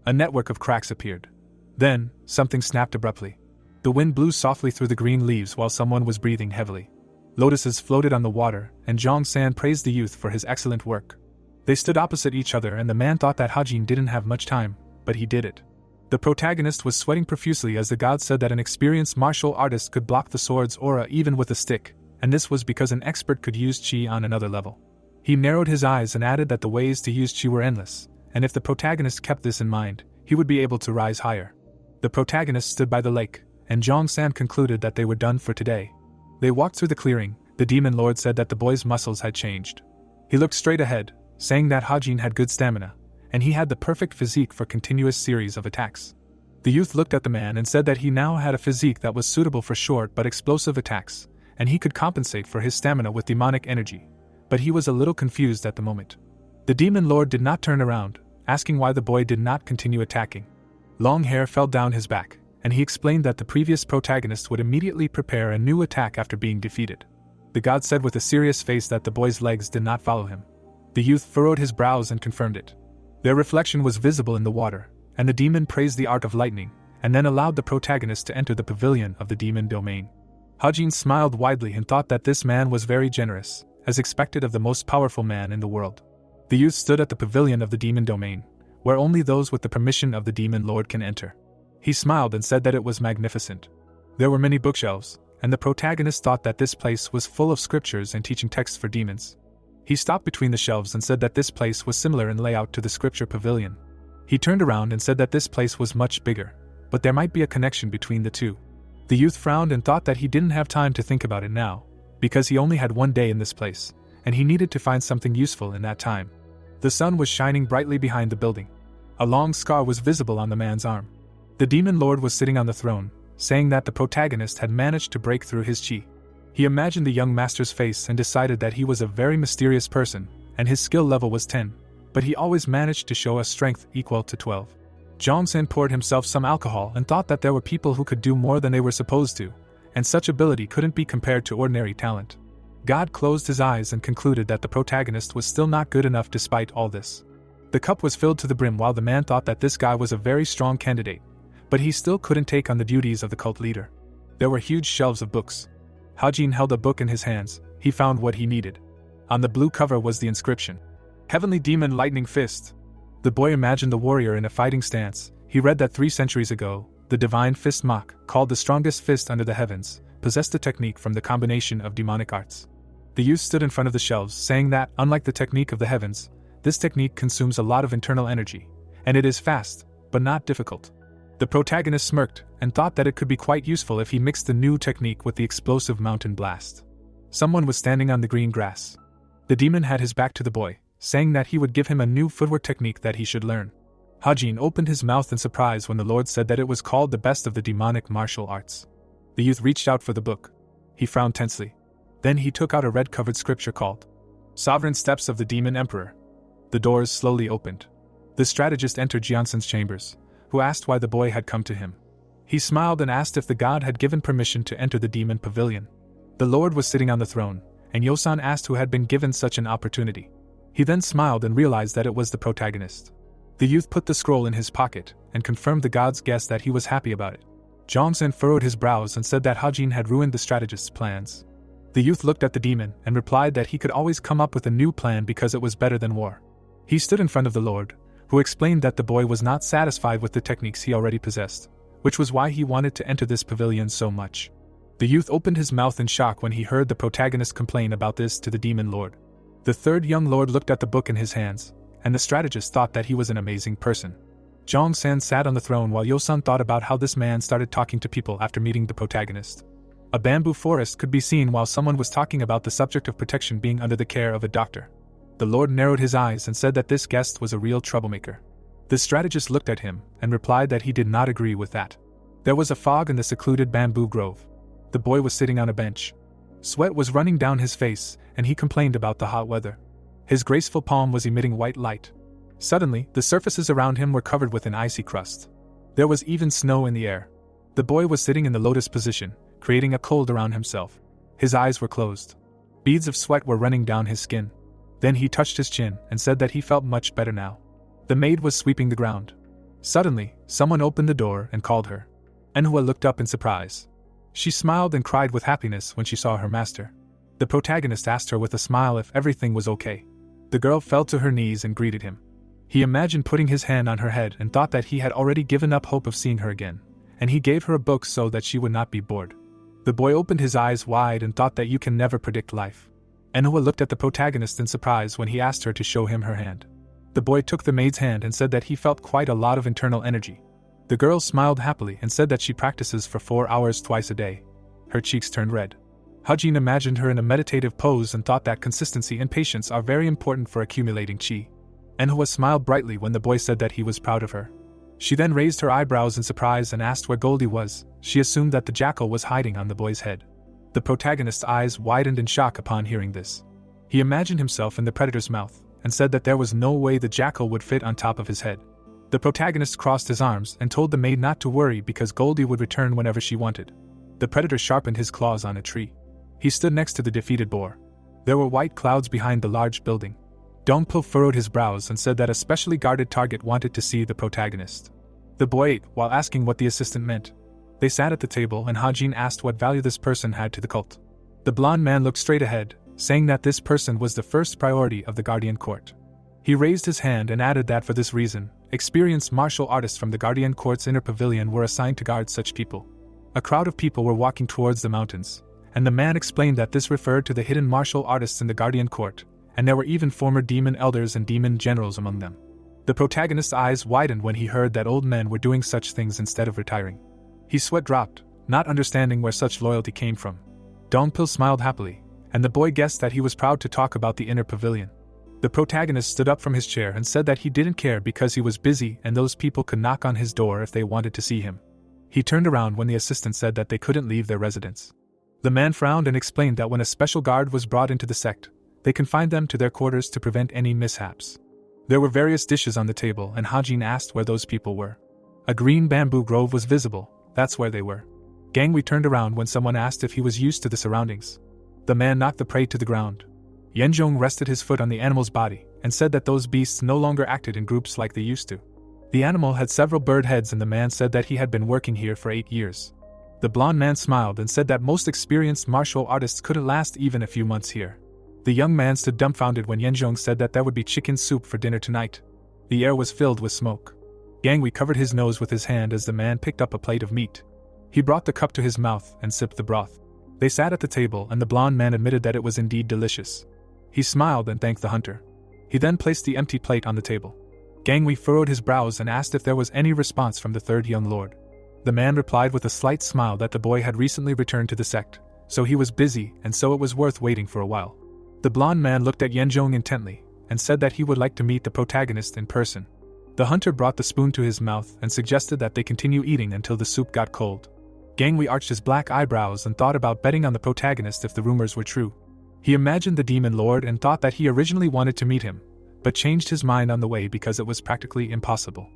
A network of cracks appeared. Then, something snapped abruptly. The wind blew softly through the green leaves while someone was breathing heavily. Lotuses floated on the water, and Jong-san praised the youth for his excellent work. They stood opposite each other and the man thought that Hajin didn't have much time, but he did it. The protagonist was sweating profusely as the god said that an experienced martial artist could block the sword's aura even with a stick, and this was because an expert could use chi on another level. He narrowed his eyes and added that the ways to use chi were endless, and if the protagonist kept this in mind, he would be able to rise higher. The protagonist stood by the lake, and Jong-san concluded that they were done for today. They walked through the clearing. The demon lord said that the boy's muscles had changed. He looked straight ahead, saying that Hajin had good stamina, and he had the perfect physique for continuous series of attacks. The youth looked at the man and said that he now had a physique that was suitable for short but explosive attacks, and he could compensate for his stamina with demonic energy, but he was a little confused at the moment. The demon lord did not turn around, asking why the boy did not continue attacking. Long hair fell down his back, and he explained that the previous protagonist would immediately prepare a new attack after being defeated. The god said with a serious face that the boy's legs did not follow him. The youth furrowed his brows and confirmed it. Their reflection was visible in the water, and the demon praised the art of lightning, and then allowed the protagonist to enter the pavilion of the demon domain. Hajin smiled widely and thought that this man was very generous, as expected of the most powerful man in the world. The youth stood at the pavilion of the demon domain, where only those with the permission of the demon lord can enter. He smiled and said that it was magnificent. There were many bookshelves, and the protagonist thought that this place was full of scriptures and teaching texts for demons. He stopped between the shelves and said that this place was similar in layout to the scripture pavilion. He turned around and said that this place was much bigger, but there might be a connection between the two. The youth frowned and thought that he didn't have time to think about it now, because he only had one day in this place, and he needed to find something useful in that time. The sun was shining brightly behind the building. A long scar was visible on the man's arm. The demon lord was sitting on the throne, saying that the protagonist had managed to break through his chi. He imagined the young master's face and decided that he was a very mysterious person, and his skill level was 10, but he always managed to show a strength equal to 12. Jong-san poured himself some alcohol and thought that there were people who could do more than they were supposed to, and such ability couldn't be compared to ordinary talent. God closed his eyes and concluded that the protagonist was still not good enough despite all this. The cup was filled to the brim while the man thought that this guy was a very strong candidate, but he still couldn't take on the duties of the cult leader. There were huge shelves of books. Hajin held a book in his hands. He found what he needed. On the blue cover was the inscription, Heavenly Demon Lightning Fist. The boy imagined the warrior in a fighting stance. He read that 3 centuries ago, the divine fist Mach, called the strongest fist under the heavens, possessed a technique from the combination of demonic arts. The youth stood in front of the shelves, saying that, unlike the technique of the heavens, this technique consumes a lot of internal energy, and it is fast, but not difficult. The protagonist smirked and thought that it could be quite useful if he mixed the new technique with the explosive mountain blast. Someone was standing on the green grass. The demon had his back to the boy, saying that he would give him a new footwork technique that he should learn. Hajin opened his mouth in surprise when the Lord said that it was called the best of the demonic martial arts. The youth reached out for the book. He frowned tensely. Then he took out a red-covered scripture called Sovereign Steps of the Demon Emperor. The doors slowly opened. The strategist entered Jianson's chambers, who asked why the boy had come to him. He smiled and asked if the god had given permission to enter the demon pavilion. The Lord was sitting on the throne, and Yosan asked who had been given such an opportunity. He then smiled and realized that it was the protagonist. The youth put the scroll in his pocket and confirmed the god's guess that he was happy about it. Zhongzhen furrowed his brows and said that Hajin had ruined the strategist's plans. The youth looked at the demon and replied that he could always come up with a new plan because it was better than war. He stood in front of the Lord, who explained that the boy was not satisfied with the techniques he already possessed, which was why he wanted to enter this pavilion so much. The youth opened his mouth in shock when he heard the protagonist complain about this to the demon lord. The third young lord looked at the book in his hands, and the strategist thought that he was an amazing person. Zhongzhen sat on the throne while Yosun thought about how this man started talking to people after meeting the protagonist. A bamboo forest could be seen while someone was talking about the subject of protection being under the care of a doctor. The lord narrowed his eyes and said that this guest was a real troublemaker. The strategist looked at him and replied that he did not agree with that. There was a fog in the secluded bamboo grove. The boy was sitting on a bench. Sweat was running down his face, and he complained about the hot weather. His graceful palm was emitting white light. Suddenly, the surfaces around him were covered with an icy crust. There was even snow in the air. The boy was sitting in the lotus position, creating a cold around himself. His eyes were closed. Beads of sweat were running down his skin. Then he touched his chin and said that he felt much better now. The maid was sweeping the ground. Suddenly, someone opened the door and called her. Manhwa looked up in surprise. She smiled and cried with happiness when she saw her master. The protagonist asked her with a smile if everything was okay. The girl fell to her knees and greeted him. He imagined putting his hand on her head and thought that he had already given up hope of seeing her again, and he gave her a book so that she would not be bored. The boy opened his eyes wide and thought that you can never predict life. Manhwa looked at the protagonist in surprise when he asked her to show him her hand. The boy took the maid's hand and said that he felt quite a lot of internal energy. The girl smiled happily and said that she practices for 4 hours twice a day. Her cheeks turned red. Hajin imagined her in a meditative pose and thought that consistency and patience are very important for accumulating chi. Manhwa smiled brightly when the boy said that he was proud of her. She then raised her eyebrows in surprise and asked where Goldie was. She assumed that the jackal was hiding on the boy's head. The protagonist's eyes widened in shock upon hearing this. He imagined himself in the predator's mouth and said that there was no way the jackal would fit on top of his head. The protagonist crossed his arms and told the maid not to worry because Goldie would return whenever she wanted. The predator sharpened his claws on a tree. He stood next to the defeated boar. There were white clouds behind the large building. Dongpo furrowed his brows and said that a specially guarded target wanted to see the protagonist. The boy ate while asking what the assistant meant. They sat at the table and Hajin asked what value this person had to the cult. The blonde man looked straight ahead, saying that this person was the first priority of the Guardian Court. He raised his hand and added that for this reason, experienced martial artists from the Guardian Court's inner pavilion were assigned to guard such people. A crowd of people were walking towards the mountains, and the man explained that this referred to the hidden martial artists in the Guardian Court, and there were even former demon elders and demon generals among them. The protagonist's eyes widened when he heard that old men were doing such things instead of retiring. His sweat dropped, not understanding where such loyalty came from. Dongpil smiled happily, and the boy guessed that he was proud to talk about the inner pavilion. The protagonist stood up from his chair and said that he didn't care because he was busy and those people could knock on his door if they wanted to see him. He turned around when the assistant said that they couldn't leave their residence. The man frowned and explained that when a special guard was brought into the sect, they confined them to their quarters to prevent any mishaps. There were various dishes on the table and Hajin asked where those people were. A green bamboo grove was visible, that's where they were. Gangwei turned around when someone asked if he was used to the surroundings. The man knocked the prey to the ground. Yanzhong rested his foot on the animal's body and said that those beasts no longer acted in groups like they used to. The animal had several bird heads and the man said that he had been working here for 8 years. The blonde man smiled and said that most experienced martial artists couldn't last even a few months here. The young man stood dumbfounded when Yanzhong said that there would be chicken soup for dinner tonight. The air was filled with smoke. Gangwei covered his nose with his hand as the man picked up a plate of meat. He brought the cup to his mouth and sipped the broth. They sat at the table and the blonde man admitted that it was indeed delicious. He smiled and thanked the hunter. He then placed the empty plate on the table. Gangwei furrowed his brows and asked if there was any response from the third young lord. The man replied with a slight smile that the boy had recently returned to the sect, so he was busy and so it was worth waiting for a while. The blonde man looked at Yanzhong intently and said that he would like to meet the protagonist in person. The hunter brought the spoon to his mouth and suggested that they continue eating until the soup got cold. Gangwei arched his black eyebrows and thought about betting on the protagonist if the rumors were true. He imagined the demon lord and thought that he originally wanted to meet him, but changed his mind on the way because it was practically impossible.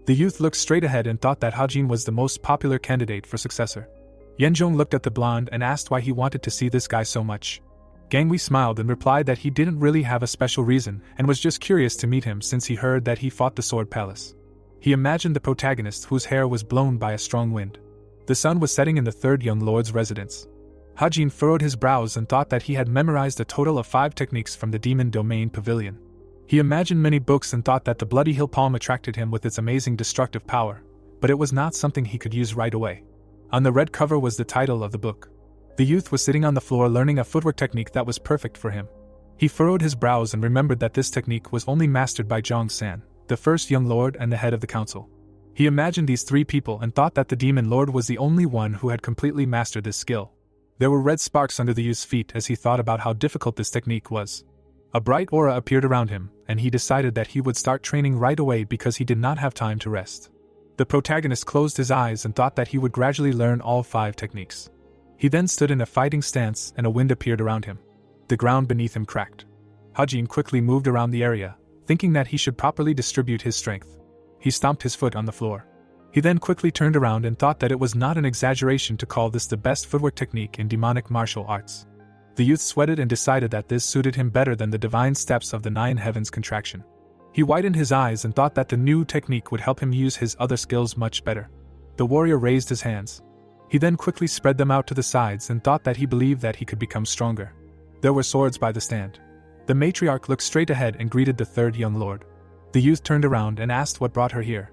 The youth looked straight ahead and thought that Hajin was the most popular candidate for successor. Yanzhong looked at the blonde and asked why he wanted to see this guy so much. Gangwei smiled and replied that he didn't really have a special reason and was just curious to meet him since he heard that he fought the Sword Palace. He imagined the protagonist whose hair was blown by a strong wind. The sun was setting in the third young lord's residence. Hajin furrowed his brows and thought that he had memorized a total of 5 techniques from the demon domain pavilion. He imagined many books and thought that the bloody hill palm attracted him with its amazing destructive power, but it was not something he could use right away. On the red cover was the title of the book. The youth was sitting on the floor learning a footwork technique that was perfect for him. He furrowed his brows and remembered that this technique was only mastered by Zhong-san, the first young lord and the head of the council. He imagined these 3 people and thought that the demon lord was the only one who had completely mastered this skill. There were red sparks under the youth's feet as he thought about how difficult this technique was. A bright aura appeared around him, and he decided that he would start training right away because he did not have time to rest. The protagonist closed his eyes and thought that he would gradually learn all 5 techniques. He then stood in a fighting stance and a wind appeared around him. The ground beneath him cracked. Hajin quickly moved around the area, thinking that he should properly distribute his strength. He stomped his foot on the floor. He then quickly turned around and thought that it was not an exaggeration to call this the best footwork technique in demonic martial arts. The youth sweated and decided that this suited him better than the divine steps of the 9 heavens contraction. He widened his eyes and thought that the new technique would help him use his other skills much better. The warrior raised his hands. He then quickly spread them out to the sides and thought that he believed that he could become stronger. There were swords by the stand. The matriarch looked straight ahead and greeted the third young lord. The youth turned around and asked what brought her here.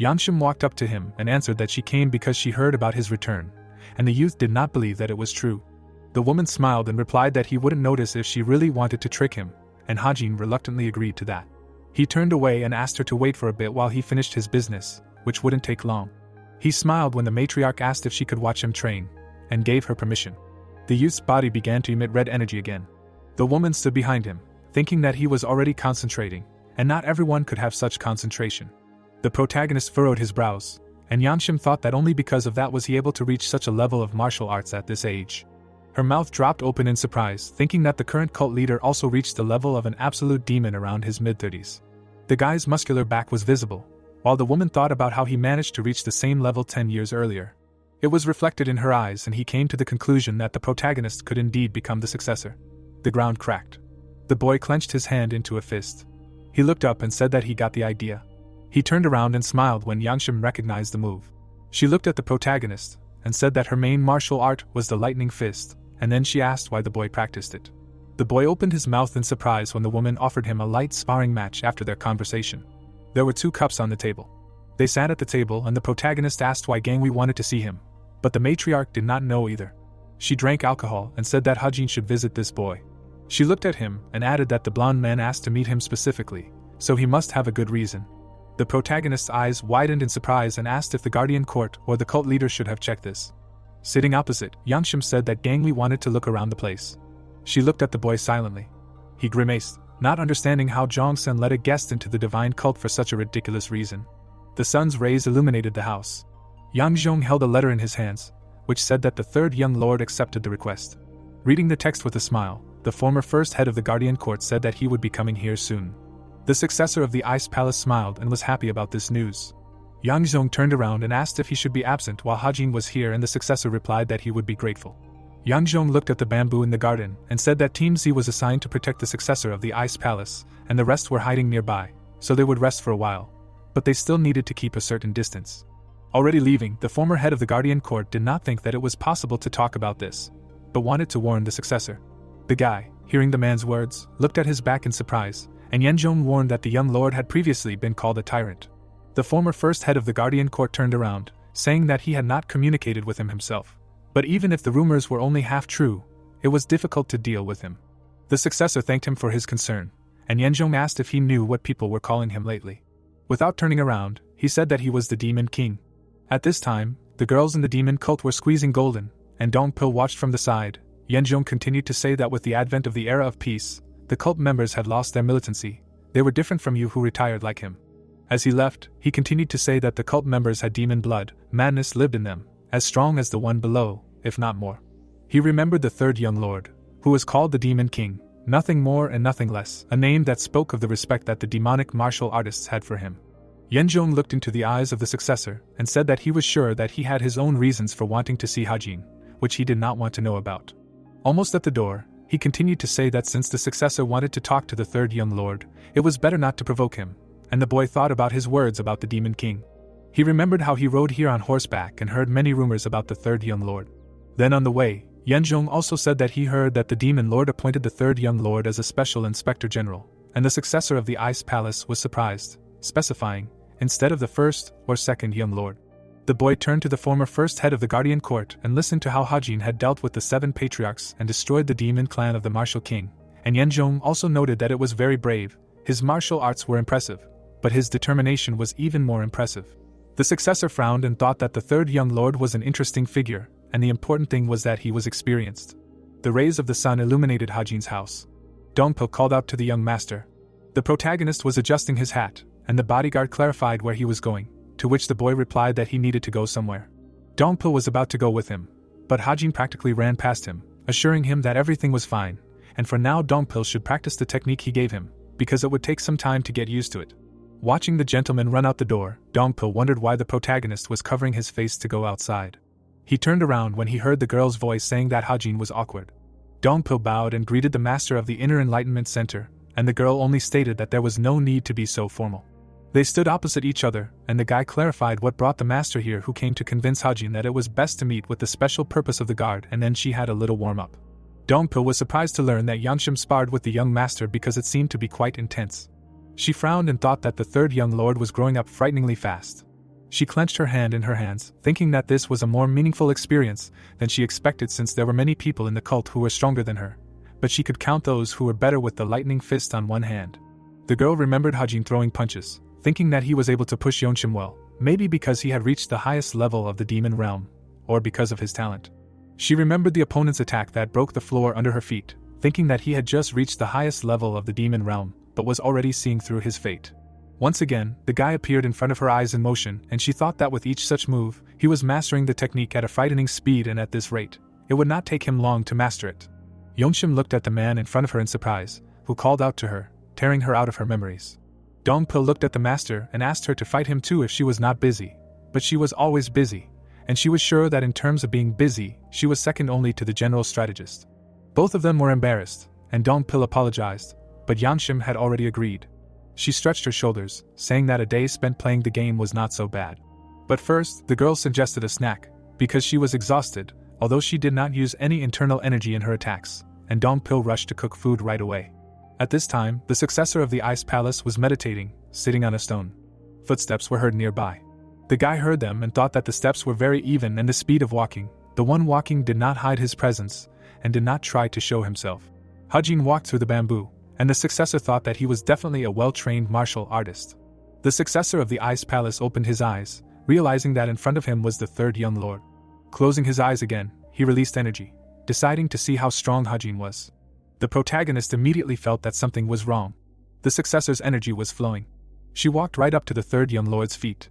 Yanshim walked up to him and answered that she came because she heard about his return, and the youth did not believe that it was true. The woman smiled and replied that he wouldn't notice if she really wanted to trick him, and Hajin reluctantly agreed to that. He turned away and asked her to wait for a bit while he finished his business, which wouldn't take long. He smiled when the matriarch asked if she could watch him train, and gave her permission. The youth's body began to emit red energy again. The woman stood behind him, thinking that he was already concentrating, and not everyone could have such concentration. The protagonist furrowed his brows, and Yanshim thought that only because of that was he able to reach such a level of martial arts at this age. Her mouth dropped open in surprise, thinking that the current cult leader also reached the level of an absolute demon around his mid-30s. The guy's muscular back was visible, while the woman thought about how he managed to reach the same level 10 years earlier. It was reflected in her eyes and he came to the conclusion that the protagonist could indeed become the successor. The ground cracked. The boy clenched his hand into a fist. He looked up and said that he got the idea. He turned around and smiled when Yanshim recognized the move. She looked at the protagonist and said that her main martial art was the lightning fist, and then she asked why the boy practiced it. The boy opened his mouth in surprise when the woman offered him a light sparring match after their conversation. There were 2 cups on the table. They sat at the table and the protagonist asked why Gangwei wanted to see him, but the matriarch did not know either. She drank alcohol and said that Hajin should visit this boy. She looked at him and added that the blonde man asked to meet him specifically, so he must have a good reason. The protagonist's eyes widened in surprise and asked if the guardian court or the cult leader should have checked this. Sitting opposite, Yanshim said that Gangwei wanted to look around the place. She looked at the boy silently. He grimaced, not understanding how Zhong-san let a guest into the divine cult for such a ridiculous reason. The sun's rays illuminated the house. Yang Zhong held a letter in his hands, which said that the third young lord accepted the request. Reading the text with a smile, the former first head of the guardian court said that he would be coming here soon. The successor of the Ice Palace smiled and was happy about this news. Yang Zhong turned around and asked if he should be absent while Hajin was here, and the successor replied that he would be grateful. Yang Zhong looked at the bamboo in the garden and said that Team Z was assigned to protect the successor of the Ice Palace, and the rest were hiding nearby, so they would rest for a while. But they still needed to keep a certain distance. Already leaving, the former head of the guardian court did not think that it was possible to talk about this, but wanted to warn the successor. The guy, hearing the man's words, looked at his back in surprise, and Yan Zhong warned that the young lord had previously been called a tyrant. The former first head of the guardian court turned around, saying that he had not communicated with him himself. But even if the rumors were only half true, it was difficult to deal with him. The successor thanked him for his concern, and Yan Zhong asked if he knew what people were calling him lately. Without turning around, he said that he was the Demon King. At this time, the girls in the demon cult were squeezing golden, and Dong Pil watched from the side. Yan Zhong continued to say that with the advent of the era of peace, the cult members had lost their militancy. They were different from you who retired like him. As he left, he continued to say that the cult members had demon blood, madness lived in them, as strong as the one below, if not more. He remembered the third young lord, who was called the Demon King, nothing more and nothing less, a name that spoke of the respect that the demonic martial artists had for him. Yan Zhong looked into the eyes of the successor and said that he was sure that he had his own reasons for wanting to see Hajin, which he did not want to know about. Almost at the door, he continued to say that since the successor wanted to talk to the third young lord, it was better not to provoke him, and the boy thought about his words about the Demon King. He remembered how he rode here on horseback and heard many rumors about the third young lord. Then on the way, Yanzhong also said that he heard that the demon lord appointed the third young lord as a special inspector general, and the successor of the Ice Palace was surprised, specifying, instead of the first or second young lord. The boy turned to the former first head of the Guardian Court and listened to how Hajin had dealt with the 7 patriarchs and destroyed the demon clan of the martial king, and Yanzhong also noted that it was very brave. His martial arts were impressive, but his determination was even more impressive. The successor frowned and thought that the third young lord was an interesting figure, and the important thing was that he was experienced. The rays of the sun illuminated Hajin's house. Dongpo called out to the young master. The protagonist was adjusting his hat, and the bodyguard clarified where he was going, to which the boy replied that he needed to go somewhere. Dongpo was about to go with him, but Hajin practically ran past him, assuring him that everything was fine, and for now Dongpo should practice the technique he gave him, because it would take some time to get used to it. Watching the gentleman run out the door, Dongpo wondered why the protagonist was covering his face to go outside. He turned around when he heard the girl's voice saying that Hajin was awkward. Dongpo bowed and greeted the master of the Inner Enlightenment Center, and the girl only stated that there was no need to be so formal. They stood opposite each other, and the guy clarified what brought the master here, who came to convince Hajin that it was best to meet with the special purpose of the guard, and then she had a little warm-up. Dongpo was surprised to learn that Yanshim sparred with the young master because it seemed to be quite intense. She frowned and thought that the third young lord was growing up frighteningly fast. She clenched her hand in her hands, thinking that this was a more meaningful experience than she expected, since there were many people in the cult who were stronger than her, but she could count those who were better with the lightning fist on one hand. The girl remembered Hajin throwing punches, thinking that he was able to push Yeonshim well, maybe because he had reached the highest level of the demon realm, or because of his talent. She remembered the opponent's attack that broke the floor under her feet, thinking that he had just reached the highest level of the demon realm, but was already seeing through his fate. Once again, the guy appeared in front of her eyes in motion, and she thought that with each such move, he was mastering the technique at a frightening speed, and at this rate, it would not take him long to master it. Yeonshim looked at the man in front of her in surprise, who called out to her, tearing her out of her memories. Dongpo looked at the master and asked her to fight him too if she was not busy, but she was always busy, and she was sure that in terms of being busy, she was second only to the general strategist. Both of them were embarrassed, and Dongpo apologized, but Yeonshim had already agreed. She stretched her shoulders, saying that a day spent playing the game was not so bad. But first, the girl suggested a snack, because she was exhausted, although she did not use any internal energy in her attacks, and Dongpo rushed to cook food right away. At this time, the successor of the Ice Palace was meditating, sitting on a stone. Footsteps were heard nearby. The guy heard them and thought that the steps were very even and the speed of walking. The one walking did not hide his presence, and did not try to show himself. Hajin walked through the bamboo, and the successor thought that he was definitely a well-trained martial artist. The successor of the Ice Palace opened his eyes, realizing that in front of him was the third young lord. Closing his eyes again, he released energy, deciding to see how strong Hajin was. The protagonist immediately felt that something was wrong. The successor's energy was flowing. She walked right up to the third young lord's feet.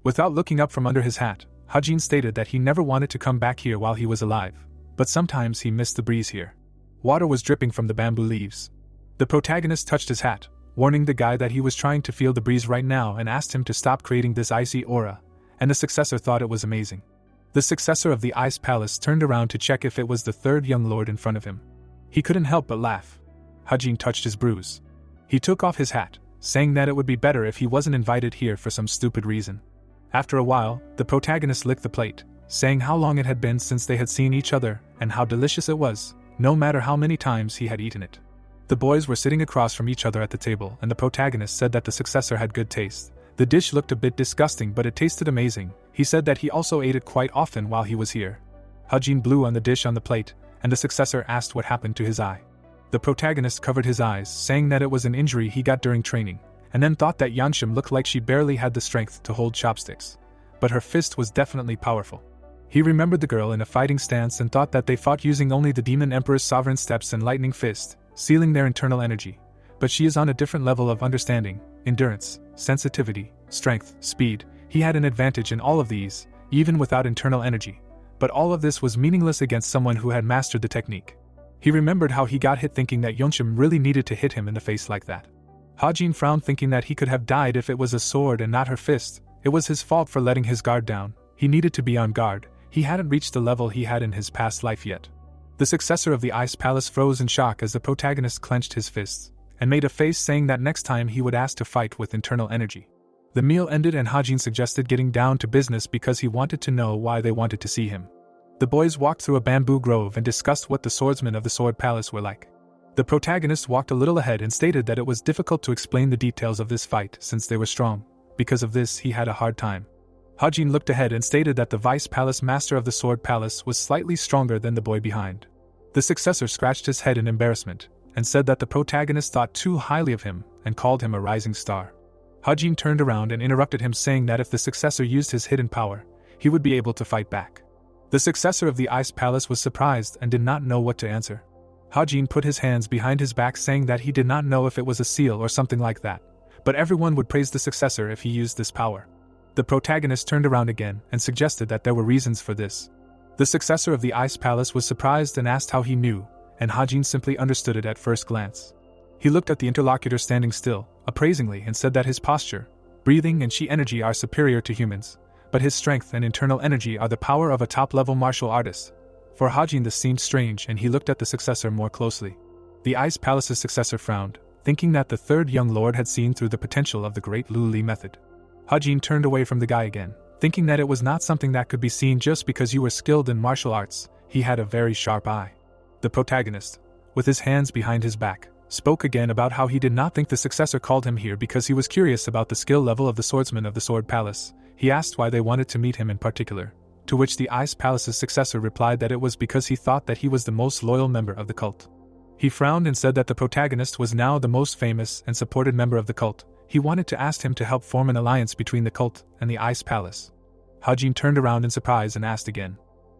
Without looking up from under his hat, Hajin stated that he never wanted to come back here while he was alive, but sometimes he missed the breeze here. Water was dripping from the bamboo leaves. The protagonist touched his hat, warning the guy that he was trying to feel the breeze right now, and asked him to stop creating this icy aura, and the successor thought it was amazing. The successor of the Ice Palace turned around to check if it was the third young lord in front of him. He couldn't help but laugh. Hajin touched his bruise. He took off his hat, saying that it would be better if he wasn't invited here for some stupid reason. After a while, the protagonist licked the plate, saying how long it had been since they had seen each other, and how delicious it was, no matter how many times he had eaten it. The boys were sitting across from each other at the table, and the protagonist said that the successor had good taste. The dish looked a bit disgusting, but it tasted amazing. He said that he also ate it quite often while he was here. Hajin blew on the dish on the plate, and the successor asked what happened to his eye. The protagonist covered his eyes, saying that it was an injury he got during training, and then thought that Yeonshim looked like she barely had the strength to hold chopsticks. But her fist was definitely powerful. He remembered the girl in a fighting stance and thought that they fought using only the Demon Emperor's sovereign steps and lightning fist, sealing their internal energy. But she is on a different level of understanding, endurance, sensitivity, strength, speed. He had an advantage in all of these, even without internal energy. But all of this was meaningless against someone who had mastered the technique. He remembered how he got hit, thinking that Yeonshim really needed to hit him in the face like that. Hajin frowned, thinking that he could have died if it was a sword and not her fist. It was his fault for letting his guard down. He needed to be on guard. He hadn't reached the level he had in his past life yet. The successor of the Ice Palace froze in shock as the protagonist clenched his fists, and made a face saying that next time he would ask to fight with internal energy. The meal ended and Hajin suggested getting down to business because he wanted to know why they wanted to see him. The boys walked through a bamboo grove and discussed what the swordsmen of the Sword Palace were like. The protagonist walked a little ahead and stated that it was difficult to explain the details of this fight since they were strong. Because of this, he had a hard time. Hajin looked ahead and stated that the vice palace master of the Sword Palace was slightly stronger than the boy behind. The successor scratched his head in embarrassment and said that the protagonist thought too highly of him and called him a rising star. Hajin turned around and interrupted him, saying that if the successor used his hidden power, he would be able to fight back. The successor of the Ice Palace was surprised and did not know what to answer. Hajin put his hands behind his back, saying that he did not know if it was a seal or something like that, but everyone would praise the successor if he used this power. The protagonist turned around again and suggested that there were reasons for this. The successor of the Ice Palace was surprised and asked how he knew, and Hajin simply understood it at first glance. He looked at the interlocutor standing still, appraisingly, and said that his posture, breathing and chi energy are superior to humans, but his strength and internal energy are the power of a top-level martial artist. For Hajin this seemed strange and he looked at the successor more closely. The Ice Palace's successor frowned, thinking that the third young lord had seen through the potential of the great Luli method. Hajin turned away from the guy again, thinking that it was not something that could be seen just because you were skilled in martial arts. He had a very sharp eye. The protagonist, with his hands behind his back, spoke again about how he did not think the successor called him here because he was curious about the skill level of the swordsmen of the Sword Palace. He asked why they wanted to meet him in particular, to which the Ice Palace's successor replied that it was because he thought that he was the most loyal member of the cult. He frowned and said that the protagonist was now the most famous and supported member of the cult. He wanted to ask him to help form an alliance between the cult and the Ice Palace. Hajin turned around in surprise and asked again.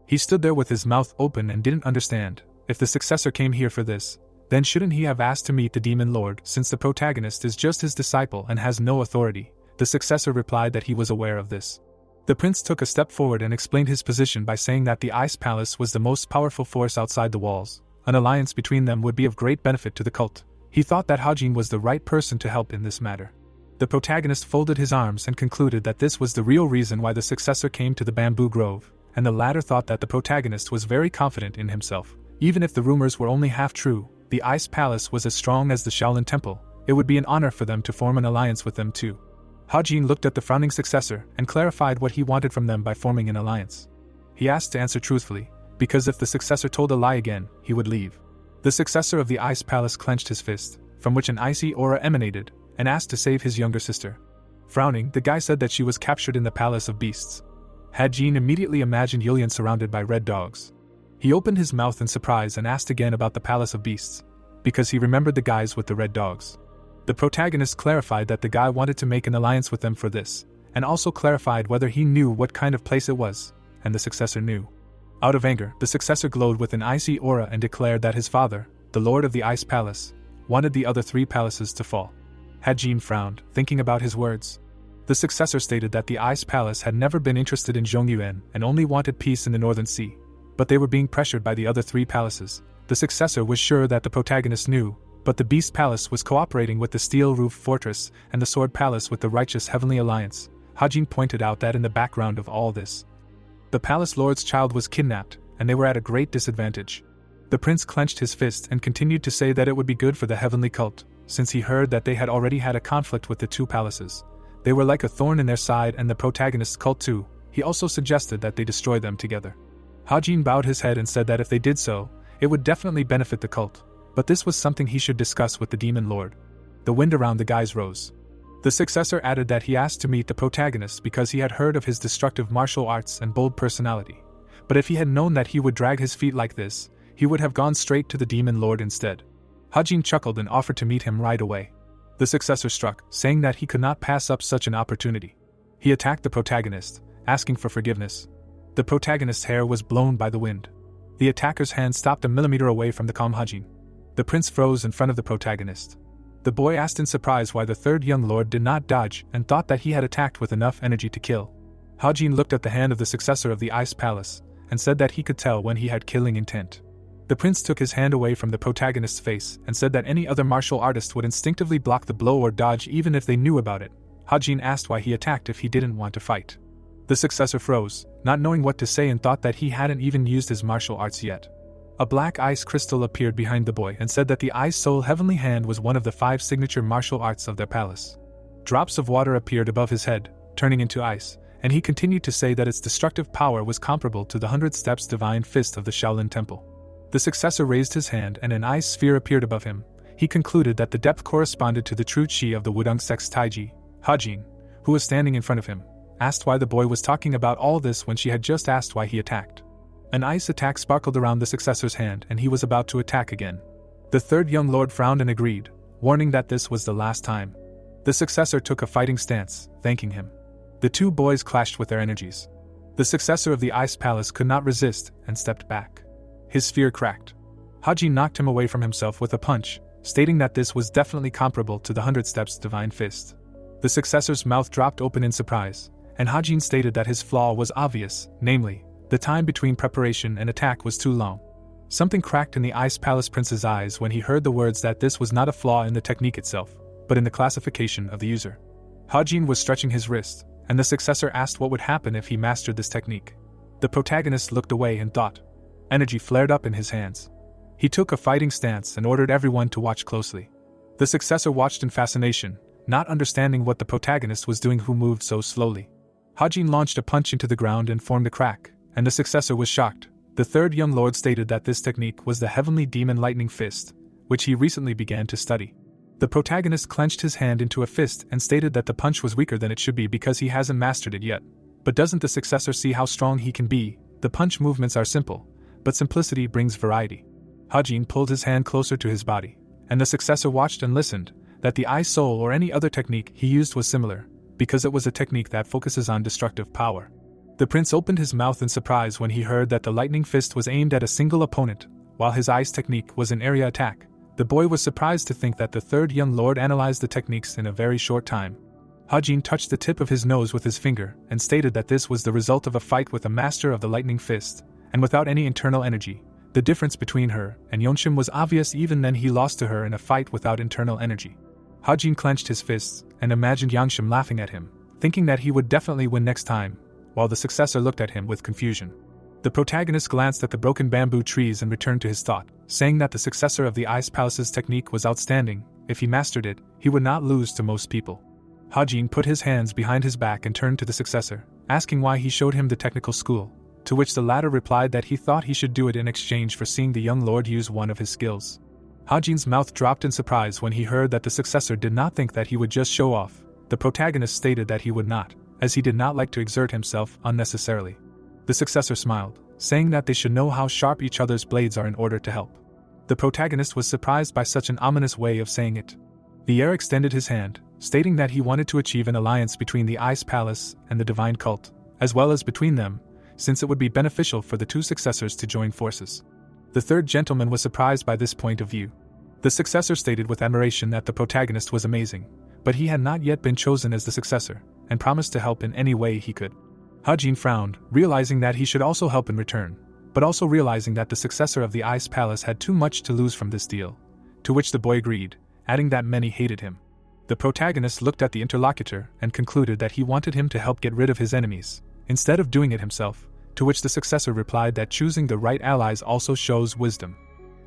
He stood there with his mouth open and didn't understand. If the successor came here for this, then shouldn't he have asked to meet the Demon Lord, since the protagonist is just his disciple and has no authority? The successor replied that he was aware of this. The prince took a step forward and explained his position by saying that the Ice Palace was the most powerful force outside the walls. An alliance between them would be of great benefit to the cult. He thought that Hajin was the right person to help in this matter. The protagonist folded his arms and concluded that this was the real reason why the successor came to the bamboo grove, and the latter thought that the protagonist was very confident in himself. Even if the rumors were only half true, the Ice Palace was as strong as the Shaolin Temple. It would be an honor for them to form an alliance with them too. Hajin looked at the frowning successor and clarified what he wanted from them by forming an alliance. He asked to answer truthfully, because if the successor told a lie again, he would leave. The successor of the Ice Palace clenched his fist, from which an icy aura emanated, and asked to save his younger sister. Frowning, the guy said that she was captured in the Palace of Beasts. Hajin immediately imagined Yulian surrounded by red dogs. He opened his mouth in surprise and asked again about the Palace of Beasts, because he remembered the guys with the red dogs. The protagonist clarified that the guy wanted to make an alliance with them for this, and also clarified whether he knew what kind of place it was, and the successor knew. Out of anger, the successor glowed with an icy aura and declared that his father, the Lord of the Ice Palace, wanted the other three palaces to fall. Hajin frowned, thinking about his words. The successor stated that the Ice Palace had never been interested in Zhongyuan and only wanted peace in the Northern Sea, but they were being pressured by the other three palaces. The successor was sure that the protagonist knew, but the Beast Palace was cooperating with the Steel Roof Fortress and the Sword Palace with the Righteous Heavenly Alliance. Hajin pointed out that in the background of all this, the Palace Lord's child was kidnapped, and they were at a great disadvantage. The prince clenched his fist and continued to say that it would be good for the heavenly cult, since he heard that they had already had a conflict with the two palaces. They were like a thorn in their side and the protagonist's cult too. He also suggested that they destroy them together. Hajin bowed his head and said that if they did so, it would definitely benefit the cult, but this was something he should discuss with the Demon Lord. The wind around the guys rose. The successor added that he asked to meet the protagonist because he had heard of his destructive martial arts and bold personality, but if he had known that he would drag his feet like this, he would have gone straight to the Demon Lord instead. Hajin chuckled and offered to meet him right away. The successor struck, saying that he could not pass up such an opportunity. He attacked the protagonist, asking for forgiveness. The protagonist's hair was blown by the wind. The attacker's hand stopped a millimeter away from the calm Hajin. The prince froze in front of the protagonist. The boy asked in surprise why the third young lord did not dodge and thought that he had attacked with enough energy to kill. Hajin looked at the hand of the successor of the Ice Palace and said that he could tell when he had killing intent. The prince took his hand away from the protagonist's face and said that any other martial artist would instinctively block the blow or dodge even if they knew about it. Hajin asked why he attacked if he didn't want to fight. The successor froze, not knowing what to say, and thought that he hadn't even used his martial arts yet. A black ice crystal appeared behind the boy and said that the Ice Soul Heavenly Hand was one of the 5 signature martial arts of their palace. Drops of water appeared above his head, turning into ice, and he continued to say that its destructive power was comparable to the 100 Steps divine fist of the Shaolin Temple. The successor raised his hand and an ice sphere appeared above him. He concluded that the depth corresponded to the true chi of the Wudong Sect's Taiji. Hajin, who was standing in front of him, asked why the boy was talking about all this when she had just asked why he attacked. An ice attack sparkled around the successor's hand and he was about to attack again. The third young lord frowned and agreed, warning that this was the last time. The successor took a fighting stance, thanking him. The two boys clashed with their energies. The successor of the Ice Palace could not resist and stepped back. His sphere cracked. Hajin knocked him away from himself with a punch, stating that this was definitely comparable to the 100 Steps divine fist. The successor's mouth dropped open in surprise, and Hajin stated that his flaw was obvious, namely, the time between preparation and attack was too long. Something cracked in the Ice Palace prince's eyes when he heard the words that this was not a flaw in the technique itself, but in the classification of the user. Hajin was stretching his wrist, and the successor asked what would happen if he mastered this technique. The protagonist looked away and thought. Energy flared up in his hands. He took a fighting stance and ordered everyone to watch closely. The successor watched in fascination, not understanding what the protagonist was doing who moved so slowly. Hajin launched a punch into the ground and formed a crack, and the successor was shocked. The third young lord stated that this technique was the Heavenly Demon Lightning Fist, which he recently began to study. The protagonist clenched his hand into a fist and stated that the punch was weaker than it should be because he hasn't mastered it yet. But doesn't the successor see how strong he can be? The punch movements are simple, but simplicity brings variety. Hajin pulled his hand closer to his body, and the successor watched and listened, that the Eye Soul or any other technique he used was similar, because it was a technique that focuses on destructive power. The prince opened his mouth in surprise when he heard that the lightning fist was aimed at a single opponent, while his ice technique was an area attack. The boy was surprised to think that the third young lord analyzed the techniques in a very short time. Hajin touched the tip of his nose with his finger and stated that this was the result of a fight with a master of the lightning fist, and without any internal energy. The difference between her and Yeonshim was obvious. Even then he lost to her in a fight without internal energy. Hajin clenched his fists and imagined Yeonshim laughing at him, thinking that he would definitely win next time, while the successor looked at him with confusion. The protagonist glanced at the broken bamboo trees and returned to his thought, saying that the successor of the Ice Palace's technique was outstanding. If he mastered it, he would not lose to most people. Hajin put his hands behind his back and turned to the successor, asking why he showed him the technical school, to which the latter replied that he thought he should do it in exchange for seeing the young lord use one of his skills. Hajin's mouth dropped in surprise when he heard that the successor did not think that he would just show off. The protagonist stated that he would not, as he did not like to exert himself unnecessarily. The successor smiled, saying that they should know how sharp each other's blades are in order to help. The protagonist was surprised by such an ominous way of saying it. The heir extended his hand, stating that he wanted to achieve an alliance between the Ice Palace and the Divine Cult, as well as between them, since it would be beneficial for the two successors to join forces. The third gentleman was surprised by this point of view. The successor stated with admiration that the protagonist was amazing, but he had not yet been chosen as the successor, and promised to help in any way he could. Hajin frowned, realizing that he should also help in return, but also realizing that the successor of the Ice Palace had too much to lose from this deal, to which the boy agreed, adding that many hated him. The protagonist looked at the interlocutor and concluded that he wanted him to help get rid of his enemies, instead of doing it himself, to which the successor replied that choosing the right allies also shows wisdom.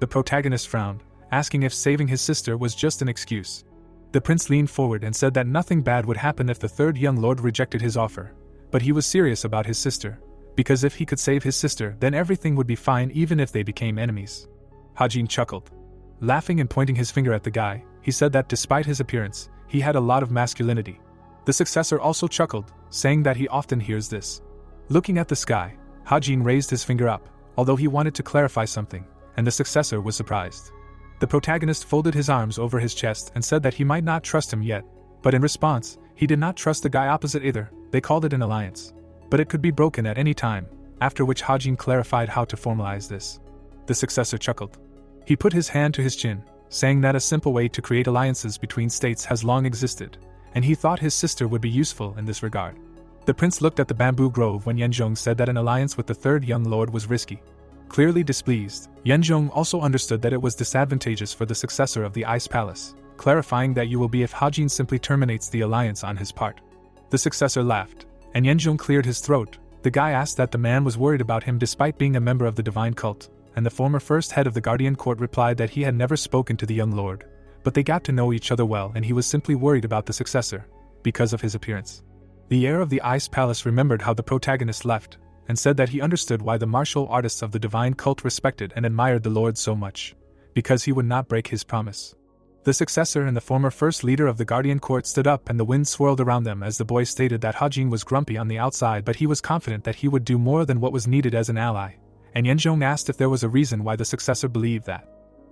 The protagonist frowned, asking if saving his sister was just an excuse. The prince leaned forward and said that nothing bad would happen if the third young lord rejected his offer, but he was serious about his sister, because if he could save his sister then everything would be fine even if they became enemies. Hajin chuckled. Laughing and pointing his finger at the guy, he said that despite his appearance, he had a lot of masculinity. The successor also chuckled, saying that he often hears this. Looking at the sky, Hajin raised his finger up, although he wanted to clarify something, and the successor was surprised. The protagonist folded his arms over his chest and said that he might not trust him yet, but in response, he did not trust the guy opposite either. They called it an alliance, but it could be broken at any time, after which Hajin clarified how to formalize this. The successor chuckled. He put his hand to his chin, saying that a simple way to create alliances between states has long existed, and he thought his sister would be useful in this regard. The prince looked at the bamboo grove when Yanzhong said that an alliance with the third young lord was risky. Clearly displeased, Yanzhong also understood that it was disadvantageous for the successor of the Ice Palace, clarifying that you will be if Hajin simply terminates the alliance on his part. The successor laughed, and Yanzhong cleared his throat. The guy asked that the man was worried about him despite being a member of the Divine Cult, and the former first head of the Guardian Court replied that he had never spoken to the young lord, but they got to know each other well and he was simply worried about the successor, because of his appearance. The heir of the Ice Palace remembered how the protagonist left, and said that he understood why the martial artists of the divine cult respected and admired the Lord so much, because he would not break his promise. The successor and the former first leader of the Guardian Court stood up and the wind swirled around them as the boy stated that Hajin was grumpy on the outside but he was confident that he would do more than what was needed as an ally, and Yanzhong asked if there was a reason why the successor believed that.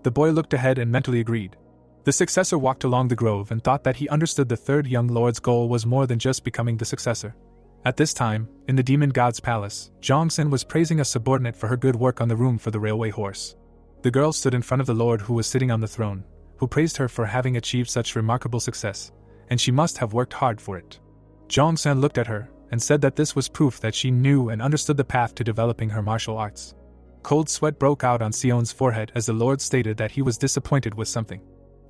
The boy looked ahead and mentally agreed. The successor walked along the grove and thought that he understood the third young lord's goal was more than just becoming the successor. At this time, in the demon god's palace, Zhongsen was praising a subordinate for her good work on the room for the railway horse. The girl stood in front of the lord who was sitting on the throne, who praised her for having achieved such remarkable success, and she must have worked hard for it. Zhongsen looked at her and said that this was proof that she knew and understood the path to developing her martial arts. Cold sweat broke out on Sion's forehead as the lord stated that he was disappointed with something.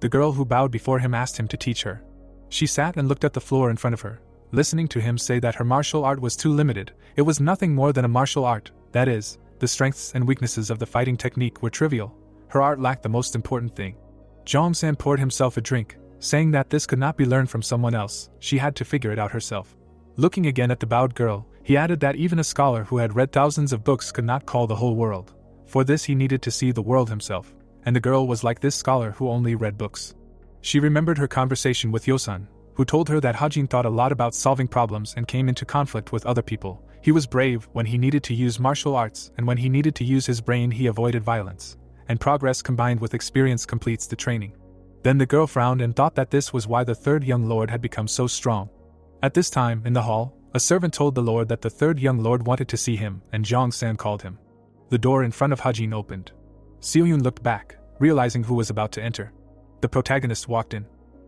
The girl who bowed before him asked him to teach her. She sat and looked at the floor in front of her, listening to him say that her martial art was too limited. It was nothing more than a martial art, that is, the strengths and weaknesses of the fighting technique were trivial. Her art lacked the most important thing. Zhongsen poured himself a drink, saying that this could not be learned from someone else, she had to figure it out herself. Looking again at the bowed girl, he added that even a scholar who had read thousands of books could not call the whole world. For this he needed to see the world himself, and the girl was like this scholar who only read books. She remembered her conversation with Yosan, who told her that Hajin thought a lot about solving problems and came into conflict with other people. He was brave when he needed to use martial arts, and when he needed to use his brain he avoided violence. And progress combined with experience completes the training. Then the girl frowned and thought that this was why the third young lord had become so strong. At this time, in the hall, a servant told the lord that the third young lord wanted to see him, and Zhongsen called him. The door in front of Hajin opened. Seoyun looked back, realizing who was about to enter. The protagonist walked in.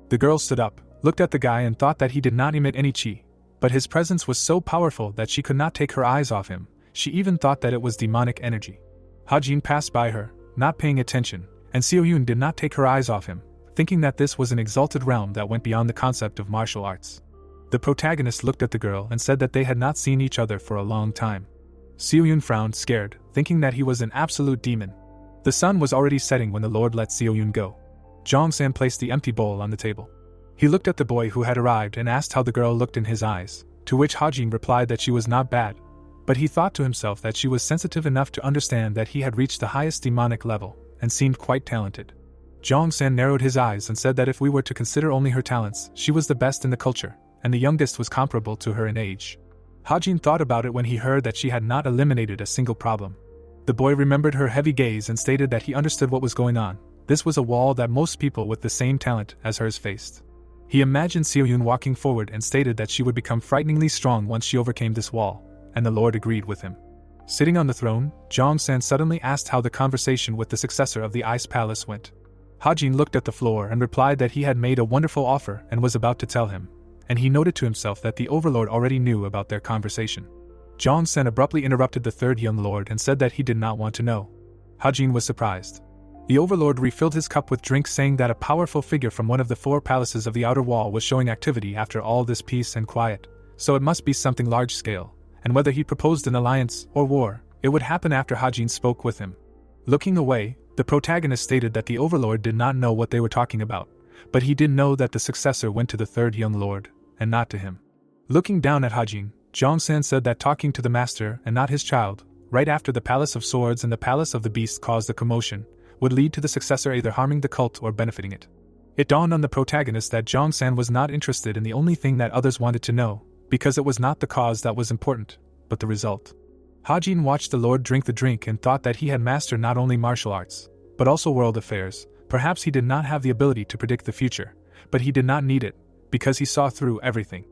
The girl stood up, looked at the guy and thought that he did not emit any chi, but his presence was so powerful that she could not take her eyes off him. She even thought that it was demonic energy. Hajin passed by her, not paying attention, and Seoyun did not take her eyes off him, thinking that this was an exalted realm that went beyond the concept of martial arts. The protagonist looked at the girl and said that they had not seen each other for a long time. Seoyun frowned, scared, thinking that he was an absolute demon. The sun was already setting when the lord let Seoyun go. Zhongsen placed the empty bowl on the table. He looked at the boy who had arrived and asked how the girl looked in his eyes, to which Hajin replied that she was not bad, but he thought to himself that she was sensitive enough to understand that he had reached the highest demonic level, and seemed quite talented. Zhongsen narrowed his eyes and said that if we were to consider only her talents, she was the best in the culture, and the youngest was comparable to her in age. Hajin thought about it when he heard that she had not eliminated a single problem. The boy remembered her heavy gaze and stated that he understood what was going on. This was a wall that most people with the same talent as hers faced. He imagined Seoyun walking forward and stated that she would become frighteningly strong once she overcame this wall, and the lord agreed with him. Sitting on the throne, Zhongsen suddenly asked how the conversation with the successor of the Ice Palace went. Hajin looked at the floor and replied that he had made a wonderful offer and was about to tell him, and he noted to himself that the overlord already knew about their conversation. Zhongsen abruptly interrupted the third young lord and said that he did not want to know. Hajin was surprised. The overlord refilled his cup with drink, saying that a powerful figure from one of the 4 palaces of the outer wall was showing activity after all this peace and quiet, so it must be something large-scale, and whether he proposed an alliance or war, it would happen after Hajin spoke with him. Looking away, the protagonist stated that the overlord did not know what they were talking about, but he did know that the successor went to the third young lord, and not to him. Looking down at Hajin, Zhongsen said that talking to the master and not his child, right after the Palace of Swords and the Palace of the Beast caused a commotion, would lead to the successor either harming the cult or benefiting it. It dawned on the protagonist that Zhongsen was not interested in the only thing that others wanted to know, because it was not the cause that was important, but the result. Hajin watched the lord drink the drink and thought that he had mastered not only martial arts, but also world affairs. Perhaps he did not have the ability to predict the future, but he did not need it, because he saw through everything.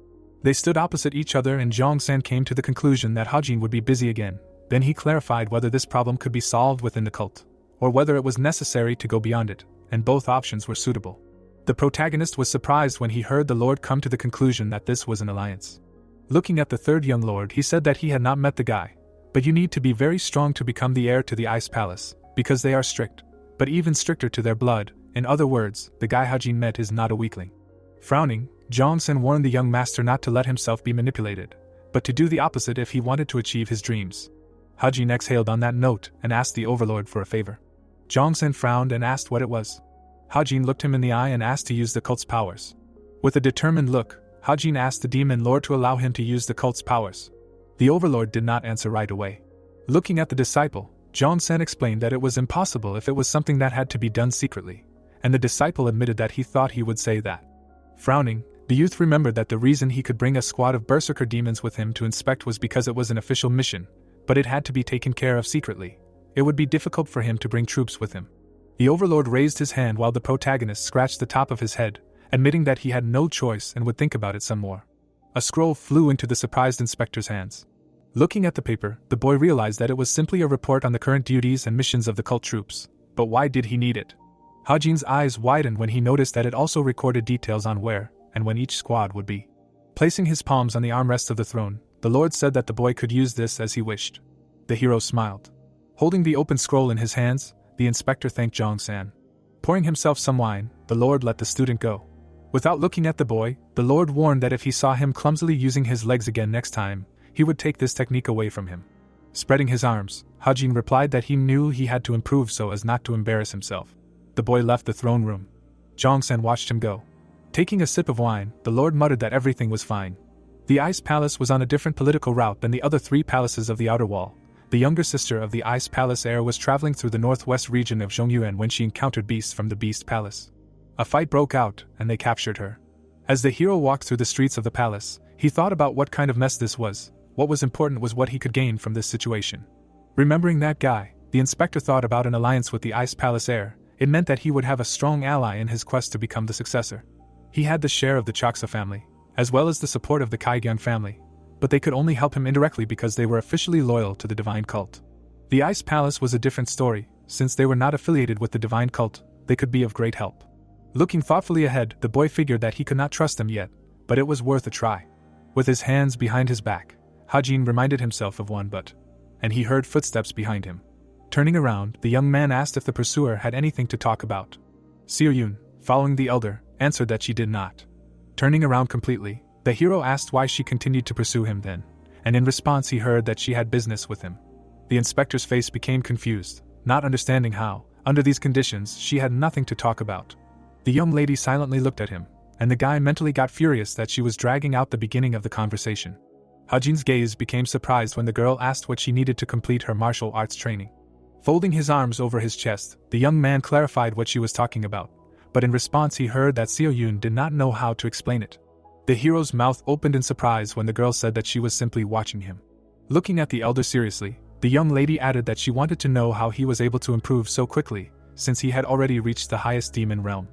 They stood opposite each other and Zhongsen came to the conclusion that Hajin would be busy again. Then he clarified whether this problem could be solved within the cult, or whether it was necessary to go beyond it, and both options were suitable. The protagonist was surprised when he heard the lord come to the conclusion that this was an alliance. Looking at the third young lord, he said that he had not met the guy, but you need to be very strong to become the heir to the Ice Palace, because they are strict, but even stricter to their blood. In other words, the guy Hajin met is not a weakling. Frowning, Zhongsen warned the young master not to let himself be manipulated, but to do the opposite if he wanted to achieve his dreams. Hajin exhaled on that note and asked the overlord for a favor. Zhongsen frowned and asked what it was. Hajin looked him in the eye and asked to use the cult's powers. With a determined look, Hajin asked the demon lord to allow him to use the cult's powers. The overlord did not answer right away. Looking at the disciple, Jong-san explained that it was impossible if it was something that had to be done secretly, and the disciple admitted that he thought he would say that. Frowning, the youth remembered that the reason he could bring a squad of berserker demons with him to inspect was because it was an official mission, but it had to be taken care of secretly. It would be difficult for him to bring troops with him. The overlord raised his hand while the protagonist scratched the top of his head, admitting that he had no choice and would think about it some more. A scroll flew into the surprised inspector's hands. Looking at the paper, the boy realized that it was simply a report on the current duties and missions of the cult troops. But why did he need it? Hajin's eyes widened when he noticed that it also recorded details on where and when each squad would be. Placing his palms on the armrests of the throne, the Lord said that the boy could use this as he wished. The hero smiled. Holding the open scroll in his hands, the inspector thanked Jong-san. Pouring himself some wine, the Lord let the student go. Without looking at the boy, the Lord warned that if he saw him clumsily using his legs again next time, he would take this technique away from him. Spreading his arms, Hajin replied that he knew he had to improve so as not to embarrass himself. The boy left the throne room. Jong-san watched him go. Taking a sip of wine, the Lord muttered that everything was fine. The Ice Palace was on a different political route than the other 3 palaces of the Outer Wall. The younger sister of the Ice Palace heir was traveling through the northwest region of Zhongyuan when she encountered beasts from the Beast Palace. A fight broke out, and they captured her. As the hero walked through the streets of the palace, he thought about what kind of mess this was. What was important was what he could gain from this situation. Remembering that guy, the inspector thought about an alliance with the Ice Palace heir. It meant that he would have a strong ally in his quest to become the successor. He had the share of the Chaksa family, as well as the support of the Kaigyan family, but they could only help him indirectly because they were officially loyal to the divine cult. The Ice Palace was a different story. Since they were not affiliated with the divine cult, they could be of great help. Looking thoughtfully ahead, the boy figured that he could not trust them yet, but it was worth a try. With his hands behind his back, Hajin reminded himself of one and he heard footsteps behind him. Turning around, the young man asked if the pursuer had anything to talk about. Seo-yoon, following the elder, answered that she did not. Turning around completely, the hero asked why she continued to pursue him then, and in response he heard that she had business with him. The inspector's face became confused, not understanding how, under these conditions, she had nothing to talk about. The young lady silently looked at him, and the guy mentally got furious that she was dragging out the beginning of the conversation. Hajin's gaze became surprised when the girl asked what she needed to complete her martial arts training. Folding his arms over his chest, the young man clarified what she was talking about, but in response he heard that Seo-yoon did not know how to explain it. The hero's mouth opened in surprise when the girl said that she was simply watching him. Looking at the elder seriously, the young lady added that she wanted to know how he was able to improve so quickly, since he had already reached the highest demon realm.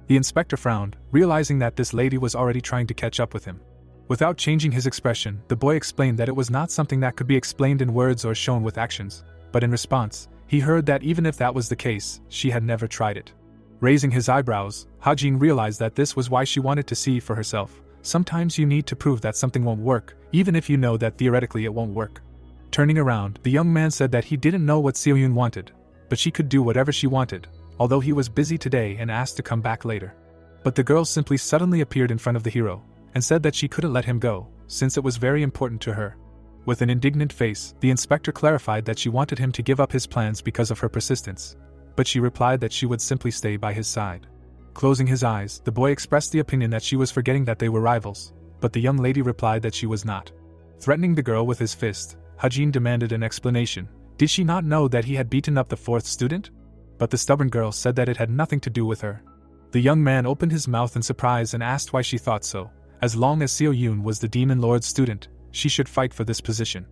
The inspector frowned, realizing that this lady was already trying to catch up with him. Without changing his expression, the boy explained that it was not something that could be explained in words or shown with actions, but in response, he heard that even if that was the case, she had never tried it. Raising his eyebrows, Hajin realized that this was why she wanted to see for herself. Sometimes you need to prove that something won't work, even if you know that theoretically it won't work. Turning around, the young man said that he didn't know what Seo-yoon wanted, but she could do whatever she wanted, although he was busy today and asked to come back later. But the girl simply suddenly appeared in front of the hero, and said that she couldn't let him go, since it was very important to her. With an indignant face, the inspector clarified that she wanted him to give up his plans because of her persistence, but she replied that she would simply stay by his side. Closing his eyes, the boy expressed the opinion that she was forgetting that they were rivals, but the young lady replied that she was not. Threatening the girl with his fist, Hajin demanded an explanation. Did she not know that he had beaten up the 4th student? But the stubborn girl said that it had nothing to do with her. The young man opened his mouth in surprise and asked why she thought so. As long as Seo-yoon was the Demon Lord's student, she should fight for this position.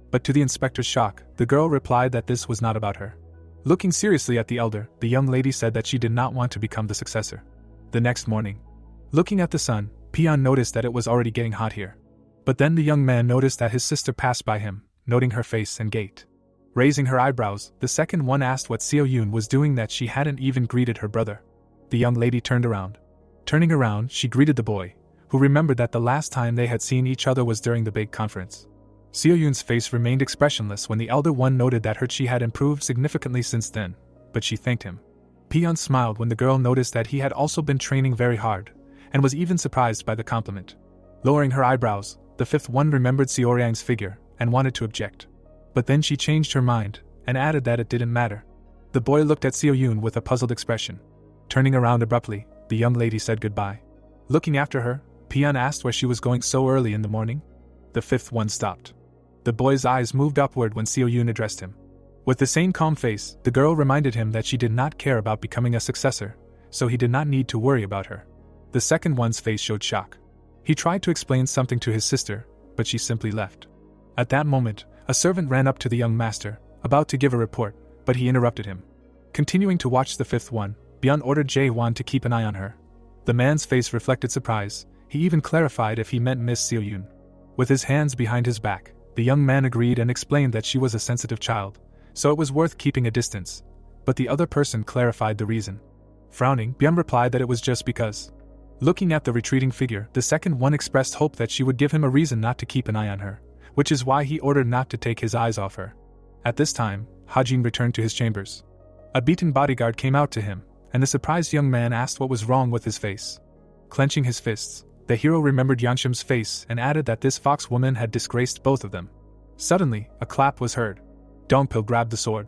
But to the inspector's shock, the girl replied that this was not about her. Looking seriously at the elder, the young lady said that she did not want to become the successor. The next morning, looking at the sun, Peon noticed that it was already getting hot here. But then the young man noticed that his sister passed by him, noting her face and gait. Raising her eyebrows, the second one asked what Seo-yoon was doing that she hadn't even greeted her brother. The young lady turned around. Turning around, she greeted the boy, who remembered that the last time they had seen each other was during the big conference. Seo-yoon's face remained expressionless when the elder one noted that her chi had improved significantly since then, but she thanked him. Peon smiled when the girl noticed that he had also been training very hard, and was even surprised by the compliment. Lowering her eyebrows, the 5th one remembered Seoryang's figure, and wanted to object. But then she changed her mind, and added that it didn't matter. The boy looked at Seo-yoon with a puzzled expression. Turning around abruptly, the young lady said goodbye. Looking after her, Pian asked where she was going so early in the morning. The fifth one stopped. The boy's eyes moved upward when Seo Yoon addressed him. With the same calm face, the girl reminded him that she did not care about becoming a successor, so he did not need to worry about her. The second one's face showed shock. He tried to explain something to his sister, but she simply left. At that moment, a servant ran up to the young master, about to give a report, but he interrupted him. Continuing to watch the fifth one, Byun ordered Jae-won to keep an eye on her. The man's face reflected surprise. He even clarified if he meant Miss Seo Yoon. With his hands behind his back, the young man agreed and explained that she was a sensitive child, so it was worth keeping a distance. But the other person clarified the reason. Frowning, Byun replied that it was just because. Looking at the retreating figure, the second one expressed hope that she would give him a reason not to keep an eye on her, which is why he ordered not to take his eyes off her. At this time, Hajin returned to his chambers. A beaten bodyguard came out to him, and the surprised young man asked what was wrong with his face. Clenching his fists, the hero remembered Yeonshim's face and added that this fox woman had disgraced both of them. Suddenly, a clap was heard. Dongpil grabbed the sword.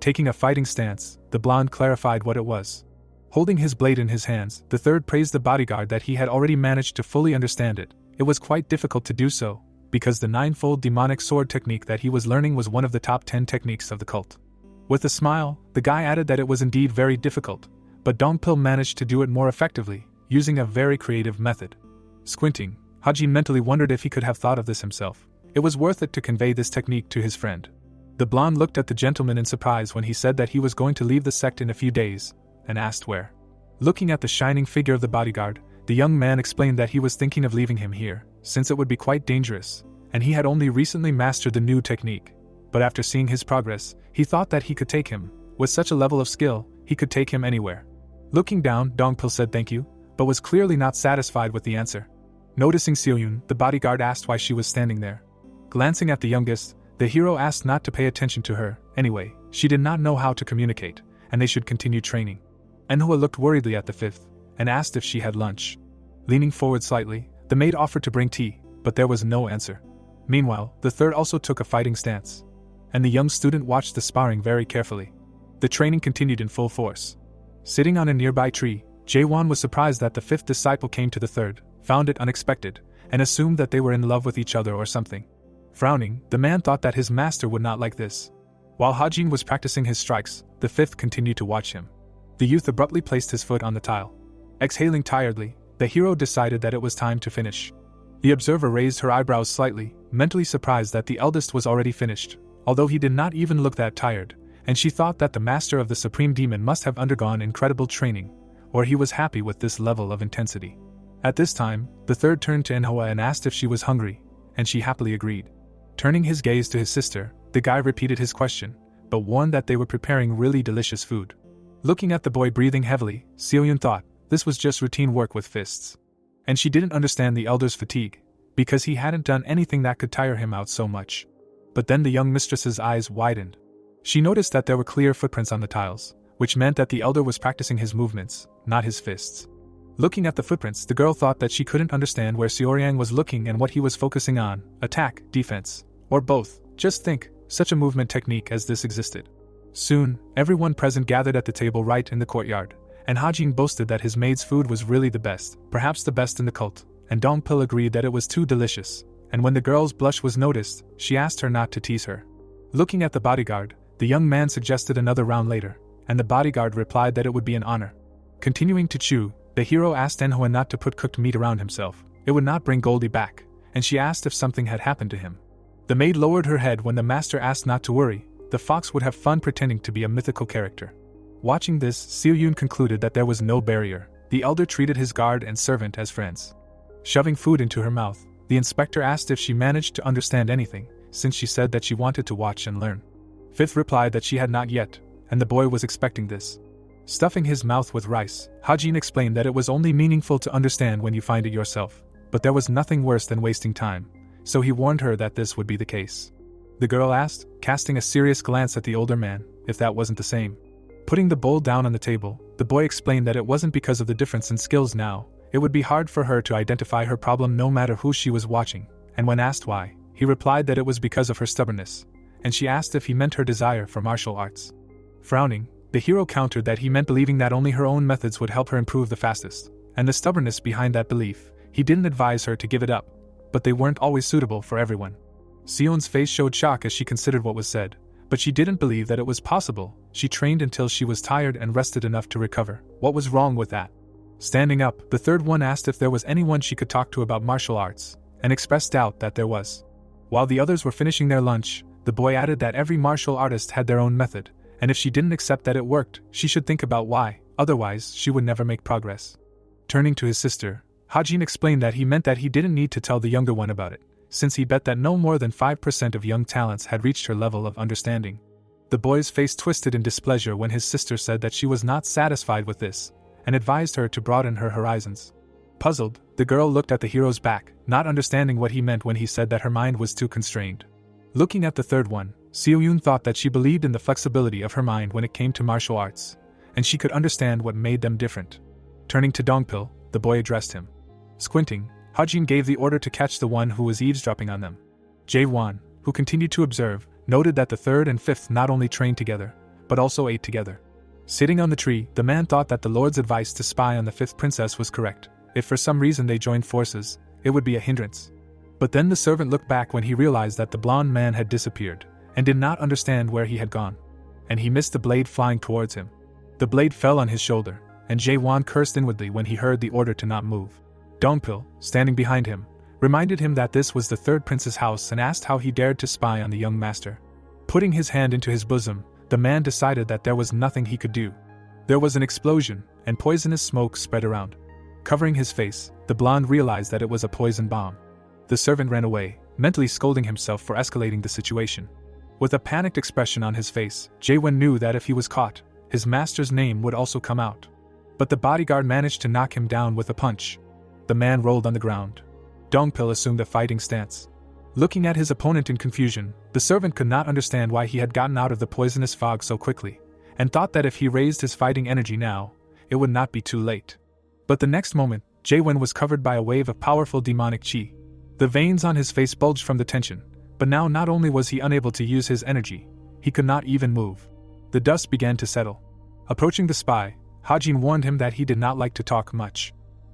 Taking a fighting stance, the blonde clarified what it was. Holding his blade in his hands, the third praised the bodyguard that he had already managed to fully understand it. It was quite difficult to do so, because the ninefold demonic sword technique that he was learning was one of the top 10 techniques of the cult. With a smile, the guy added that it was indeed very difficult, but Dongpil managed to do it more effectively, using a very creative method. Squinting, Hajin mentally wondered if he could have thought of this himself. It was worth it to convey this technique to his friend. The blonde looked at the gentleman in surprise when he said that he was going to leave the sect in a few days, and asked where. Looking at the shining figure of the bodyguard, the young man explained that he was thinking of leaving him here, since it would be quite dangerous, and he had only recently mastered the new technique. But after seeing his progress, he thought that he could take him. With such a level of skill, he could take him anywhere. Looking down, Dongpil said thank you, but was clearly not satisfied with the answer. Noticing Seo Yoon, the bodyguard asked why she was standing there. Glancing at the youngest, the hero asked not to pay attention to her. Anyway, she did not know how to communicate, and they should continue training. Manhwa looked worriedly at the fifth, and asked if she had lunch. Leaning forward slightly, the maid offered to bring tea, but there was no answer. Meanwhile, the third also took a fighting stance, and the young student watched the sparring very carefully. The training continued in full force. Sitting on a nearby tree, Jae-won was surprised that the fifth disciple came to the third, found it unexpected, and assumed that they were in love with each other or something. Frowning, the man thought that his master would not like this. While Hajin was practicing his strikes, the fifth continued to watch him. The youth abruptly placed his foot on the tile. Exhaling tiredly, the hero decided that it was time to finish. The observer raised her eyebrows slightly, mentally surprised that the eldest was already finished, although he did not even look that tired, and she thought that the master of the supreme demon must have undergone incredible training, or he was happy with this level of intensity. At this time, the third turned to Manhwa and asked if she was hungry, and she happily agreed. Turning his gaze to his sister, the guy repeated his question, but warned that they were preparing really delicious food. Looking at the boy breathing heavily, Seo Yoon thought this was just routine work with fists. And she didn't understand the elder's fatigue, because he hadn't done anything that could tire him out so much. But then the young mistress's eyes widened. She noticed that there were clear footprints on the tiles, which meant that the elder was practicing his movements, not his fists. Looking at the footprints, the girl thought that she couldn't understand where Seoryang was looking and what he was focusing on, attack, defense, or both. Just think, such a movement technique as this existed. Soon, everyone present gathered at the table right in the courtyard, and Hajin boasted that his maid's food was really the best, perhaps the best in the cult, and Dongpil agreed that it was too delicious, and when the girl's blush was noticed, she asked her not to tease her. Looking at the bodyguard, the young man suggested another round later, and the bodyguard replied that it would be an honor. Continuing to chew, the hero asked Manhwa not to put cooked meat around himself. It would not bring Goldie back, and she asked if something had happened to him. The maid lowered her head when the master asked not to worry. The fox would have fun pretending to be a mythical character. Watching this, Seo Yoon concluded that there was no barrier. The elder treated his guard and servant as friends. Shoving food into her mouth, the inspector asked if she managed to understand anything, since she said that she wanted to watch and learn. Fifth replied that she had not yet, and the boy was expecting this. Stuffing his mouth with rice, Hajin explained that it was only meaningful to understand when you find it yourself, but there was nothing worse than wasting time, so he warned her that this would be the case. The girl asked, casting a serious glance at the older man, if that wasn't the same. Putting the bowl down on the table, the boy explained that it wasn't because of the difference in skills now. It would be hard for her to identify her problem no matter who she was watching, and when asked why, he replied that it was because of her stubbornness, and she asked if he meant her desire for martial arts. Frowning, the hero countered that he meant believing that only her own methods would help her improve the fastest, and the stubbornness behind that belief. He didn't advise her to give it up, but they weren't always suitable for everyone. Seon's face showed shock as she considered what was said, but she didn't believe that it was possible. She trained until she was tired and rested enough to recover. What was wrong with that? Standing up, the third one asked if there was anyone she could talk to about martial arts, and expressed doubt that there was. While the others were finishing their lunch, the boy added that every martial artist had their own method, and if she didn't accept that it worked, she should think about why, otherwise she would never make progress. Turning to his sister, Hajin explained that he meant that he didn't need to tell the younger one about it, since he bet that no more than 5% of young talents had reached her level of understanding. The boy's face twisted in displeasure when his sister said that she was not satisfied with this, and advised her to broaden her horizons. Puzzled, the girl looked at the hero's back, not understanding what he meant when he said that her mind was too constrained. Looking at the third one, Seo-yoon thought that she believed in the flexibility of her mind when it came to martial arts, and she could understand what made them different. Turning to Dongpil, the boy addressed him. Squinting, Hajin gave the order to catch the one who was eavesdropping on them. Jae-won, who continued to observe, noted that the third and fifth not only trained together, but also ate together. Sitting on the tree, the man thought that the Lord's advice to spy on the fifth princess was correct. If for some reason they joined forces, it would be a hindrance. But then the servant looked back when he realized that the blonde man had disappeared, and did not understand where he had gone. And he missed the blade flying towards him. The blade fell on his shoulder, and Jae-won cursed inwardly when he heard the order to not move. Dongpil, standing behind him, reminded him that this was the third prince's house and asked how he dared to spy on the young master. Putting his hand into his bosom, the man decided that there was nothing he could do. There was an explosion, and poisonous smoke spread around. Covering his face, the blonde realized that it was a poison bomb. The servant ran away, mentally scolding himself for escalating the situation. With a panicked expression on his face, Jae-won knew that if he was caught, his master's name would also come out. But the bodyguard managed to knock him down with a punch. The man rolled on the ground. Dongpil assumed a fighting stance. Looking at his opponent in confusion, the servant could not understand why he had gotten out of the poisonous fog so quickly, and thought that if he raised his fighting energy now, it would not be too late. But the next moment, Jae-won was covered by a wave of powerful demonic chi. The veins on his face bulged from the tension, but now not only was he unable to use his energy, he could not even move. The dust began to settle. Approaching the spy, Hajin warned him that he did not like to talk much.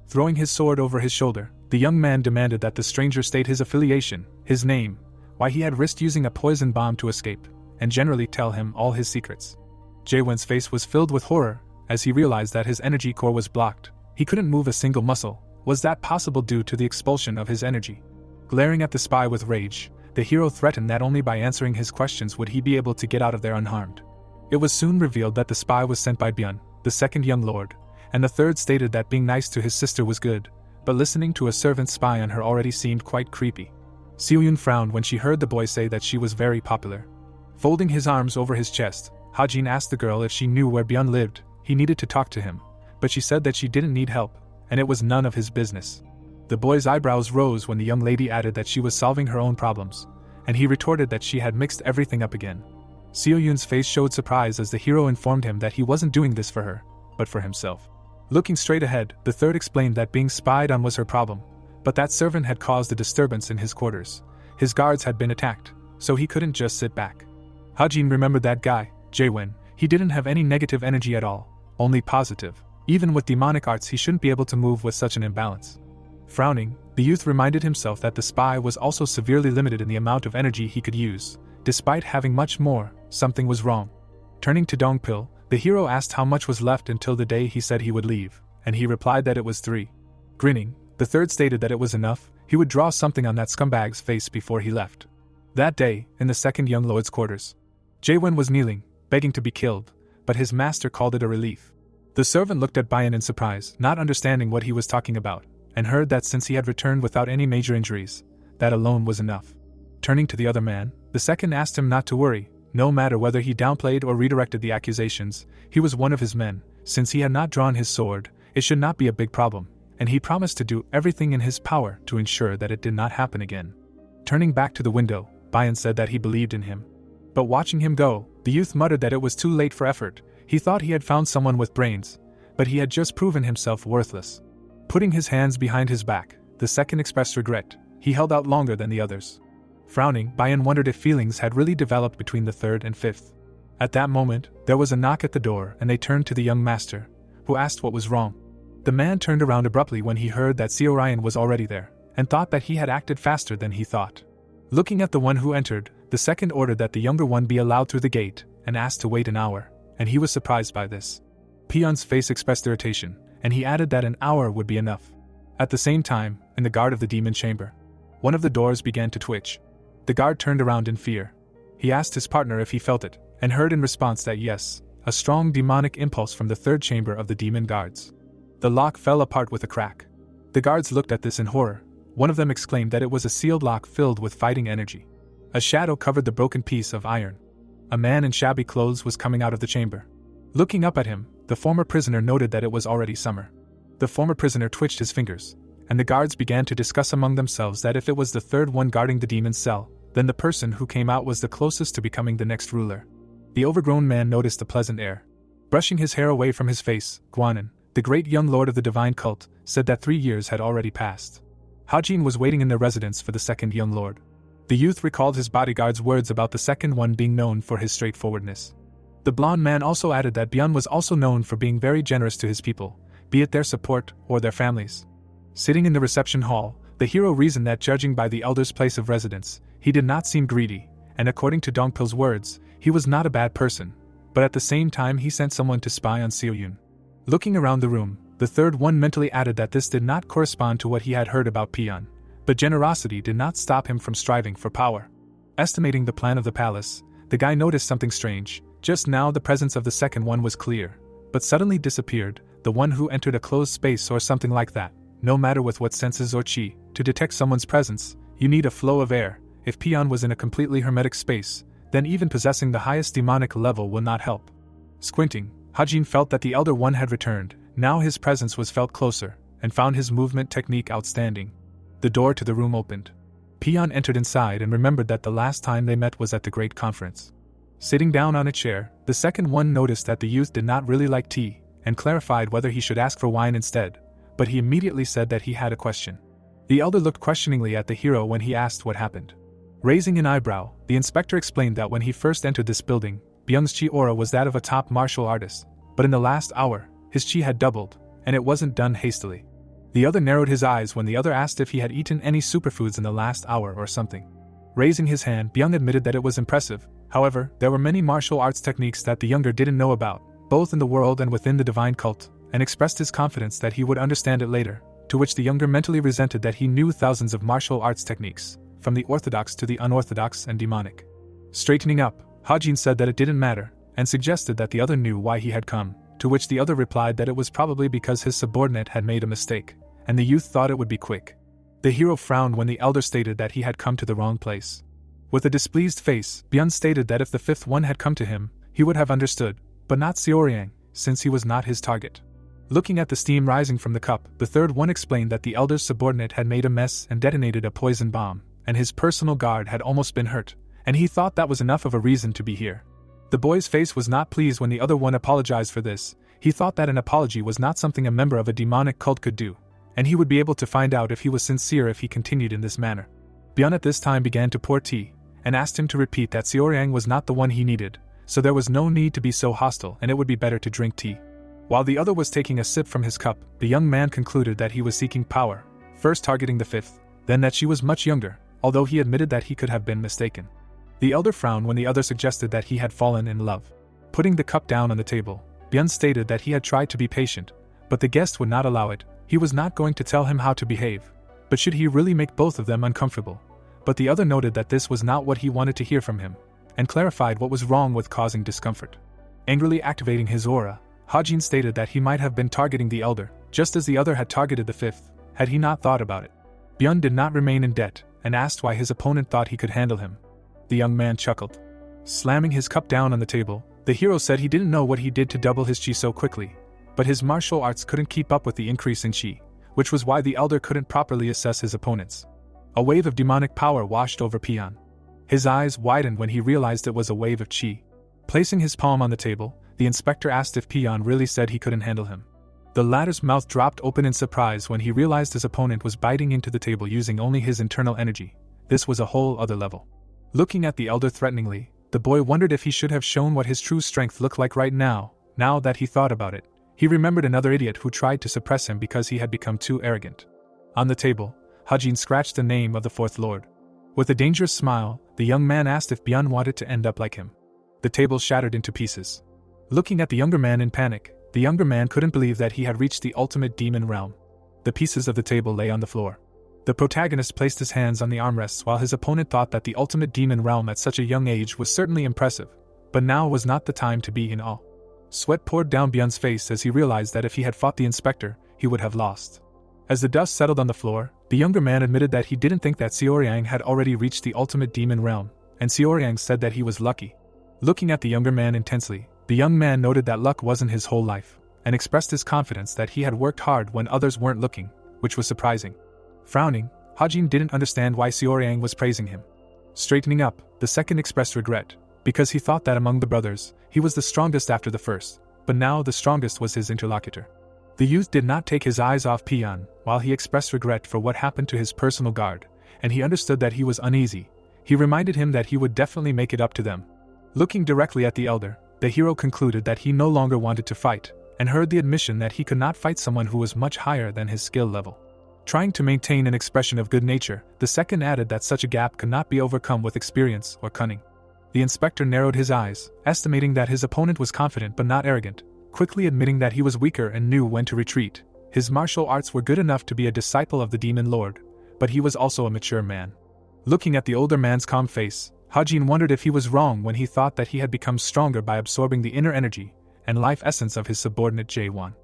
Throwing his sword over his shoulder, the young man demanded that the stranger state his affiliation, his name, why he had risked using a poison bomb to escape, and generally tell him all his secrets. Jae-won's face was filled with horror as he realized that his energy core was blocked. He couldn't move a single muscle. Was that possible due to the expulsion of his energy? Glaring at the spy with rage, the hero threatened that only by answering his questions would he be able to get out of there unharmed. It was soon revealed that the spy was sent by Byun, the second young lord, and the third stated that being nice to his sister was good, but listening to a servant spy on her already seemed quite creepy. Seo-yoon frowned when she heard the boy say that she was very popular. Folding his arms over his chest, Hajin asked the girl if she knew where Byun lived. He needed to talk to him, but she said that she didn't need help, and it was none of his business. The boy's eyebrows rose when the young lady added that she was solving her own problems, and he retorted that she had mixed everything up again. Seo-yoon's face showed surprise as the hero informed him that he wasn't doing this for her, but for himself. Looking straight ahead, the third explained that being spied on was her problem, but that servant had caused a disturbance in his quarters. His guards had been attacked, so he couldn't just sit back. Hajin remembered that guy, Jae-won. He didn't have any negative energy at all, only positive. Even with demonic arts he shouldn't be able to move with such an imbalance. Frowning, the youth reminded himself that the spy was also severely limited in the amount of energy he could use. Despite having much more, something was wrong. Turning to Dongpil, the hero asked how much was left until the day he said he would leave, and he replied that it was 3. Grinning, the third stated that it was enough. He would draw something on that scumbag's face before he left. That day, in the second young lord's quarters, Jae-won was kneeling, begging to be killed, but his master called it a relief. The servant looked at Byun in surprise, not understanding what he was talking about, and heard that since he had returned without any major injuries, that alone was enough. Turning to the other man, the second asked him not to worry. No matter whether he downplayed or redirected the accusations, he was one of his men. Since he had not drawn his sword, it should not be a big problem, and he promised to do everything in his power to ensure that it did not happen again. Turning back to the window, Byun said that he believed in him. But watching him go, the youth muttered that it was too late for effort. He thought he had found someone with brains, but he had just proven himself worthless. Putting his hands behind his back, the second expressed regret. He held out longer than the others. Frowning, Byun wondered if feelings had really developed between the third and fifth. At that moment, there was a knock at the door and they turned to the young master, who asked what was wrong. The man turned around abruptly when he heard that Seorian was already there, and thought that he had acted faster than he thought. Looking at the one who entered, the second ordered that the younger one be allowed through the gate, and asked to wait an hour, and he was surprised by this. Peon's face expressed irritation, and he added that an hour would be enough. At the same time, in the guard of the demon chamber, one of the doors began to twitch. The guard turned around in fear. He asked his partner if he felt it, and heard in response that yes, a strong demonic impulse from the third chamber of the demon guards. The lock fell apart with a crack. The guards looked at this in horror. One of them exclaimed that it was a sealed lock filled with fighting energy. A shadow covered the broken piece of iron. A man in shabby clothes was coming out of the chamber. Looking up at him, the former prisoner noted that it was already summer. The former prisoner twitched his fingers, and the guards began to discuss among themselves that if it was the third one guarding the demon's cell, then the person who came out was the closest to becoming the next ruler. The overgrown man noticed the pleasant air. Brushing his hair away from his face, Guanan, the great young lord of the divine cult, said that 3 years had already passed. Hajin was waiting in their residence for the second young lord. The youth recalled his bodyguard's words about the second one being known for his straightforwardness. The blonde man also added that Byun was also known for being very generous to his people, be it their support or their families. Sitting in the reception hall, the hero reasoned that judging by the elder's place of residence, he did not seem greedy, and according to Dongpil's words, he was not a bad person, but at the same time he sent someone to spy on Seoyun. Looking around the room, the third one mentally added that this did not correspond to what he had heard about Peon, but generosity did not stop him from striving for power. Estimating the plan of the palace, the guy noticed something strange. Just now the presence of the second one was clear, but suddenly disappeared, the one who entered a closed space or something like that. No matter with what senses or chi, to detect someone's presence, you need a flow of air. If Peon was in a completely hermetic space, then even possessing the highest demonic level will not help. Squinting, Hajin felt that the elder one had returned. Now his presence was felt closer, and found his movement technique outstanding. The door to the room opened. Peon entered inside and remembered that the last time they met was at the great conference. Sitting down on a chair, the second one noticed that the youth did not really like tea, and clarified whether he should ask for wine instead, but he immediately said that he had a question. The elder looked questioningly at the hero when he asked what happened. Raising an eyebrow, the inspector explained that when he first entered this building, Byung's chi aura was that of a top martial artist, but in the last hour, his chi had doubled, and it wasn't done hastily. The other narrowed his eyes when the other asked if he had eaten any superfoods in the last hour or something. Raising his hand, Byung admitted that it was impressive. However, there were many martial arts techniques that the younger didn't know about, both in the world and within the divine cult, and expressed his confidence that he would understand it later, to which the younger mentally resented that he knew thousands of martial arts techniques, from the orthodox to the unorthodox and demonic. Straightening up, Hajin said that it didn't matter, and suggested that the other knew why he had come, to which the other replied that it was probably because his subordinate had made a mistake, and the youth thought it would be quick. The hero frowned when the elder stated that he had come to the wrong place. With a displeased face, Byun stated that if the fifth one had come to him, he would have understood, but not Seoriang, since he was not his target. Looking at the steam rising from the cup, the third one explained that the elder's subordinate had made a mess and detonated a poison bomb, and his personal guard had almost been hurt, and he thought that was enough of a reason to be here. The boy's face was not pleased when the other one apologized for this. He thought that an apology was not something a member of a demonic cult could do, and he would be able to find out if he was sincere if he continued in this manner. Byun at this time began to pour tea, and asked him to repeat that Seoriang was not the one he needed, so there was no need to be so hostile and it would be better to drink tea. While the other was taking a sip from his cup, the young man concluded that he was seeking power, first targeting the fifth, then that she was much younger, although he admitted that he could have been mistaken. The elder frowned when the other suggested that he had fallen in love. Putting the cup down on the table, Byun stated that he had tried to be patient, but the guest would not allow it. He was not going to tell him how to behave, but should he really make both of them uncomfortable? But the other noted that this was not what he wanted to hear from him, and clarified what was wrong with causing discomfort. Angrily activating his aura, Hajin stated that he might have been targeting the elder, just as the other had targeted the fifth, had he not thought about it. Byun did not remain in debt, and asked why his opponent thought he could handle him. The young man chuckled. Slamming his cup down on the table, the hero said he didn't know what he did to double his chi so quickly, but his martial arts couldn't keep up with the increase in chi, which was why the elder couldn't properly assess his opponents. A wave of demonic power washed over Peon. His eyes widened when he realized it was a wave of chi. Placing his palm on the table, the inspector asked if Peon really said he couldn't handle him. The latter's mouth dropped open in surprise when he realized his opponent was biting into the table using only his internal energy. This was a whole other level. Looking at the elder threateningly, the boy wondered if he should have shown what his true strength looked like right now. Now that he thought about it, He remembered another idiot who tried to suppress him because he had become too arrogant. On the table, Hajin scratched the name of the fourth lord. With a dangerous smile, the young man asked if Byun wanted to end up like him. The table shattered into pieces. Looking at the younger man in panic, the younger man couldn't believe that he had reached the ultimate demon realm. The pieces of the table lay on the floor. The protagonist placed his hands on the armrests while his opponent thought that the ultimate demon realm at such a young age was certainly impressive, but now was not the time to be in awe. Sweat poured down Byun's face as he realized that if he had fought the inspector, he would have lost. As the dust settled on the floor, the younger man admitted that he didn't think that Seoryang had already reached the ultimate demon realm, and Seoryang said that he was lucky. Looking at the younger man intensely, the young man noted that luck wasn't his whole life, and expressed his confidence that he had worked hard when others weren't looking, which was surprising. Frowning, Hajin didn't understand why Seoryang was praising him. Straightening up, the second expressed regret, because he thought that among the brothers, he was the strongest after the first, but now the strongest was his interlocutor. The youth did not take his eyes off Byun while he expressed regret for what happened to his personal guard, and he understood that he was uneasy. He reminded him that he would definitely make it up to them. Looking directly at the elder, the hero concluded that he no longer wanted to fight, and heard the admission that he could not fight someone who was much higher than his skill level. Trying to maintain an expression of good nature, the second added that such a gap could not be overcome with experience or cunning. The inspector narrowed his eyes, estimating that his opponent was confident but not arrogant, quickly admitting that he was weaker and knew when to retreat. His martial arts were good enough to be a disciple of the demon lord, but he was also a mature man. Looking at the older man's calm face, Hajin wondered if he was wrong when he thought that he had become stronger by absorbing the inner energy and life essence of his subordinate Jae-won.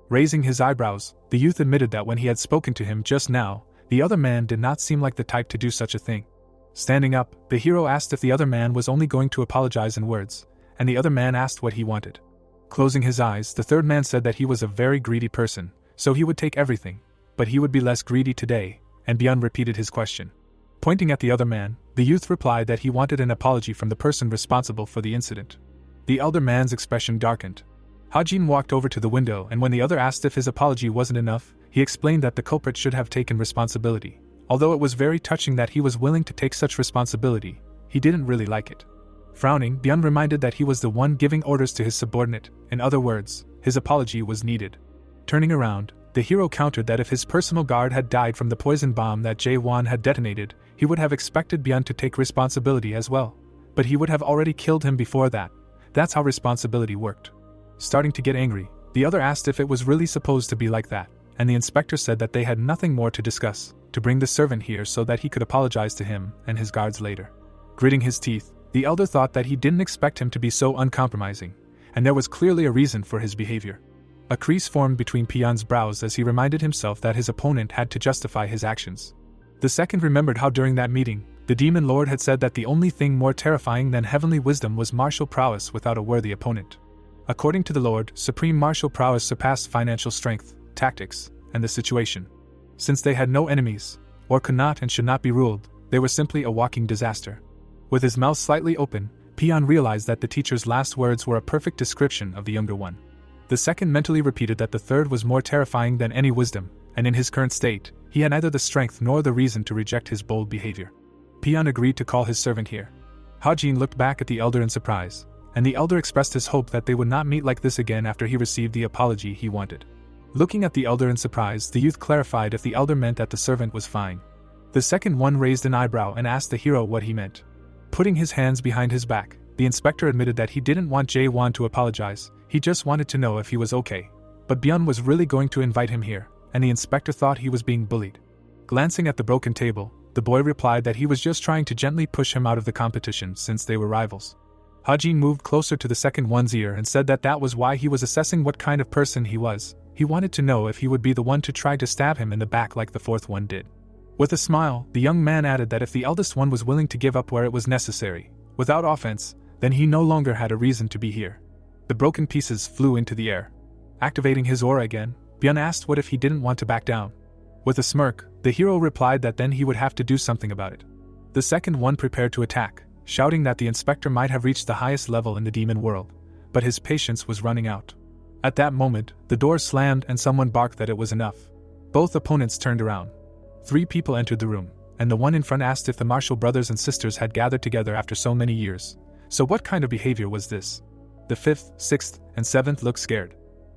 Raising his eyebrows, the youth admitted that when he had spoken to him just now, the other man did not seem like the type to do such a thing. Standing up, the hero asked if the other man was only going to apologize in words, and the other man asked what he wanted. Closing his eyes, the third man said that he was a very greedy person, so he would take everything, but he would be less greedy today, and Byun repeated his question. Pointing at the other man, the youth replied that he wanted an apology from the person responsible for the incident. The elder man's expression darkened. Hajin walked over to the window, and when the other asked if his apology wasn't enough, he explained that the culprit should have taken responsibility. Although it was very touching that he was willing to take such responsibility, he didn't really like it. Frowning, Byun reminded that he was the one giving orders to his subordinate. In other words, his apology was needed. Turning around, the hero countered that if his personal guard had died from the poison bomb that Jae-won had detonated, he would have expected Byun to take responsibility as well. But he would have already killed him before that. That's how responsibility worked. Starting to get angry, the other asked if it was really supposed to be like that, and the inspector said that they had nothing more to discuss, to bring the servant here so that he could apologize to him and his guards later. Gritting his teeth, the elder thought that he didn't expect him to be so uncompromising, and there was clearly a reason for his behavior. A crease formed between Byun's brows as he reminded himself that his opponent had to justify his actions. The second remembered how during that meeting, the demon lord had said that the only thing more terrifying than heavenly wisdom was martial prowess without a worthy opponent. According to the lord, supreme martial prowess surpassed financial strength, tactics, and the situation. Since they had no enemies, or could not and should not be ruled, they were simply a walking disaster. With his mouth slightly open, Byun realized that the teacher's last words were a perfect description of the younger one. The second mentally repeated that the third was more terrifying than any wisdom, and in his current state, he had neither the strength nor the reason to reject his bold behavior. Byun agreed to call his servant here. Hajin looked back at the elder in surprise, and the elder expressed his hope that they would not meet like this again after he received the apology he wanted. Looking at the elder in surprise, the youth clarified if the elder meant that the servant was fine. The second one raised an eyebrow and asked the hero what he meant. Putting his hands behind his back, the inspector admitted that he didn't want Jae-won to apologize, he just wanted to know if he was okay. But Byun was really going to invite him here, and the inspector thought he was being bullied. Glancing at the broken table, the boy replied that he was just trying to gently push him out of the competition since they were rivals. Hajin moved closer to the second one's ear and said that that was why he was assessing what kind of person he was. He wanted to know if he would be the one to try to stab him in the back like the fourth one did. With a smile, the young man added that if the eldest one was willing to give up where it was necessary, without offense, then he no longer had a reason to be here. The broken pieces flew into the air. Activating his aura again, Byun asked what if he didn't want to back down. With a smirk, the hero replied that then he would have to do something about it. The second one prepared to attack, shouting that the inspector might have reached the highest level in the demon world, but his patience was running out. At that moment, the door slammed and someone barked that it was enough. Both opponents turned around. 3 people entered the room, and the one in front asked if the Marshall brothers and sisters had gathered together after so many years. So what kind of behavior was this? The 5th, 6th, and 7th looked scared.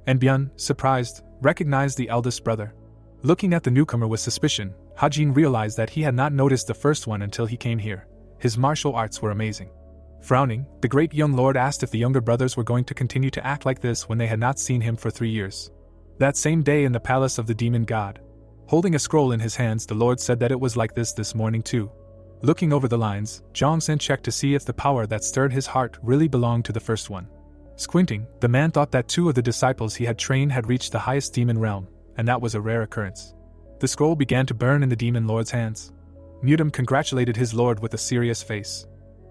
And Byun, surprised, recognized the eldest brother. Looking at the newcomer with suspicion, Hajin realized that he had not noticed the first one until he came here. His martial arts were amazing. Frowning, the great young lord asked if the younger brothers were going to continue to act like this when they had not seen him for 3 years. That same day in the palace of the demon god. Holding a scroll in his hands, the lord said that it was like this morning too. Looking over the lines, Jong-sen checked to see if the power that stirred his heart really belonged to the first one. Squinting, the man thought that 2 of the disciples he had trained had reached the highest demon realm, and that was a rare occurrence. The scroll began to burn in the demon lord's hands. Mutum congratulated his lord with a serious face.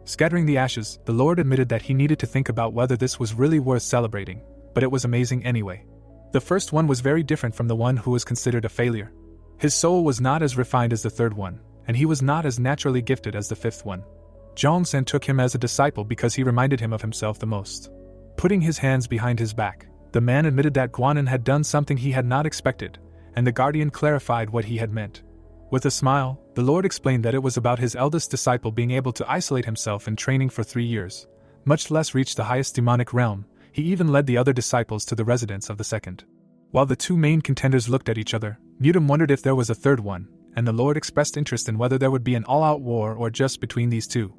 Scattering the ashes, the lord admitted that he needed to think about whether this was really worth celebrating, but it was amazing anyway. The first one was very different from the one who was considered a failure. His soul was not as refined as the third one, and he was not as naturally gifted as the fifth one. Jong-sen took him as a disciple because he reminded him of himself the most. Putting his hands behind his back, the man admitted that Gwanin had done something he had not expected, and the guardian clarified what he had meant. With a smile, the Lord explained that it was about his eldest disciple being able to isolate himself in training for 3 years, much less reach the highest demonic realm. He even led the other disciples to the residence of the second. While the 2 main contenders looked at each other, Mutum wondered if there was a third one, and the Lord expressed interest in whether there would be an all-out war or just between these 2.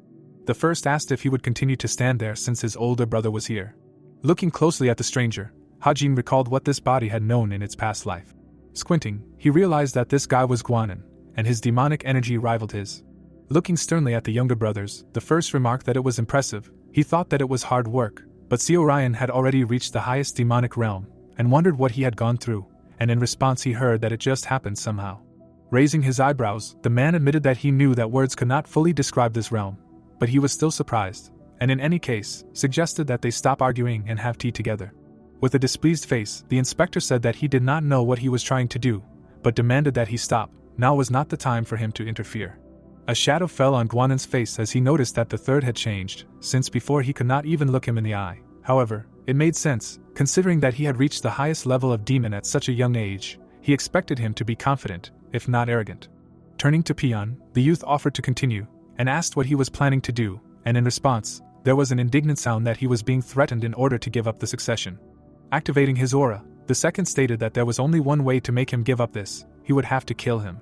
The first asked if he would continue to stand there since his older brother was here. Looking closely at the stranger, Hajin recalled what this body had known in its past life. Squinting, he realized that this guy was Gwanin, and his demonic energy rivaled his. Looking sternly at the younger brothers, the first remarked that it was impressive. He thought that it was hard work, but Seo Ryan had already reached the highest demonic realm, and wondered what he had gone through, and in response he heard that it just happened somehow. Raising his eyebrows, the man admitted that he knew that words could not fully describe this realm, but he was still surprised, and in any case, suggested that they stop arguing and have tea together. With a displeased face, the inspector said that he did not know what he was trying to do, but demanded that he stop. Now was not the time for him to interfere. A shadow fell on Gwanin's face as he noticed that the third had changed, since before he could not even look him in the eye. However, it made sense, considering that he had reached the highest level of demon at such a young age. He expected him to be confident, if not arrogant. Turning to Peon, the youth offered to continue, and asked what he was planning to do, and in response, there was an indignant sound that he was being threatened in order to give up the succession. Activating his aura, the second stated that there was only one way to make him give up this: he would have to kill him.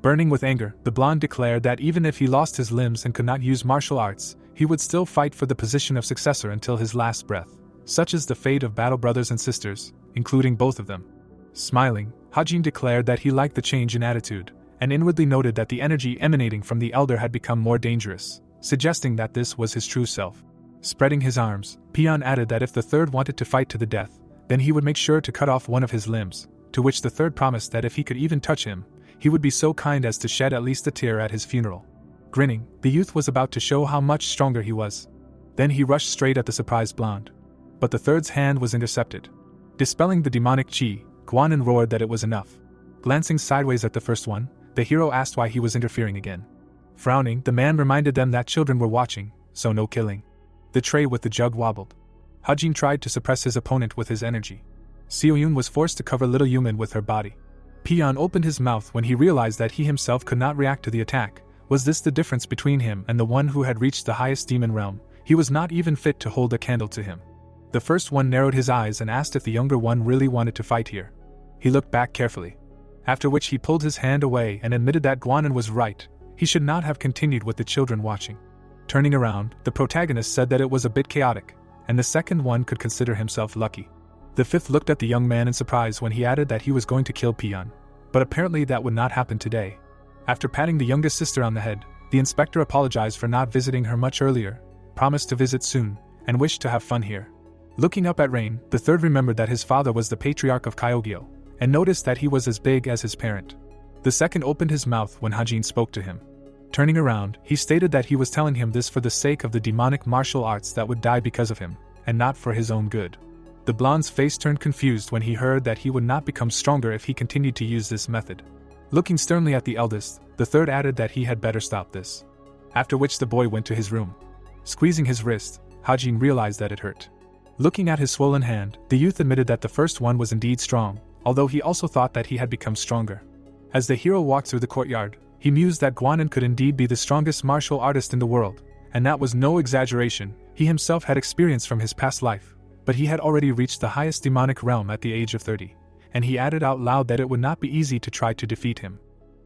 Burning with anger, the blonde declared that even if he lost his limbs and could not use martial arts, he would still fight for the position of successor until his last breath. Such is the fate of battle brothers and sisters, including both of them. Smiling, Hajin declared that he liked the change in attitude, and inwardly noted that the energy emanating from the elder had become more dangerous, suggesting that this was his true self. Spreading his arms, Peon added that if the third wanted to fight to the death, then he would make sure to cut off one of his limbs, to which the third promised that if he could even touch him, he would be so kind as to shed at least a tear at his funeral. Grinning, the youth was about to show how much stronger he was. Then he rushed straight at the surprised blonde. But the third's hand was intercepted. Dispelling the demonic chi, Gwanin roared that it was enough. Glancing sideways at the first one, the hero asked why he was interfering again. Frowning, the man reminded them that children were watching, so no killing. The tray with the jug wobbled. Hajin tried to suppress his opponent with his energy. Seoyun was forced to cover little Yumin with her body. Peon opened his mouth when he realized that he himself could not react to the attack. Was this the difference between him and the one who had reached the highest demon realm? He was not even fit to hold a candle to him. The first one narrowed his eyes and asked if the younger one really wanted to fight here. He looked back carefully. After which he pulled his hand away and admitted that Gwanin was right. He should not have continued with the children watching. Turning around, the protagonist said that it was a bit chaotic, and the second one could consider himself lucky. The fifth looked at the young man in surprise when he added that he was going to kill Peon. But apparently that would not happen today. After patting the youngest sister on the head, the inspector apologized for not visiting her much earlier, promised to visit soon, and wished to have fun here. Looking up at Rain, the third remembered that his father was the patriarch of Kyogyo, and noticed that he was as big as his parent. The second opened his mouth when Hajin spoke to him. Turning around, he stated that he was telling him this for the sake of the demonic martial arts that would die because of him, and not for his own good. The blonde's face turned confused when he heard that he would not become stronger if he continued to use this method. Looking sternly at the eldest, the third added that he had better stop this. After which the boy went to his room. Squeezing his wrist, Hajin realized that it hurt. Looking at his swollen hand, the youth admitted that the first one was indeed strong, although he also thought that he had become stronger. As the hero walked through the courtyard, he mused that Gwanin could indeed be the strongest martial artist in the world, and that was no exaggeration. He himself had experience from his past life, but he had already reached the highest demonic realm at the age of 30, and he added out loud that it would not be easy to try to defeat him.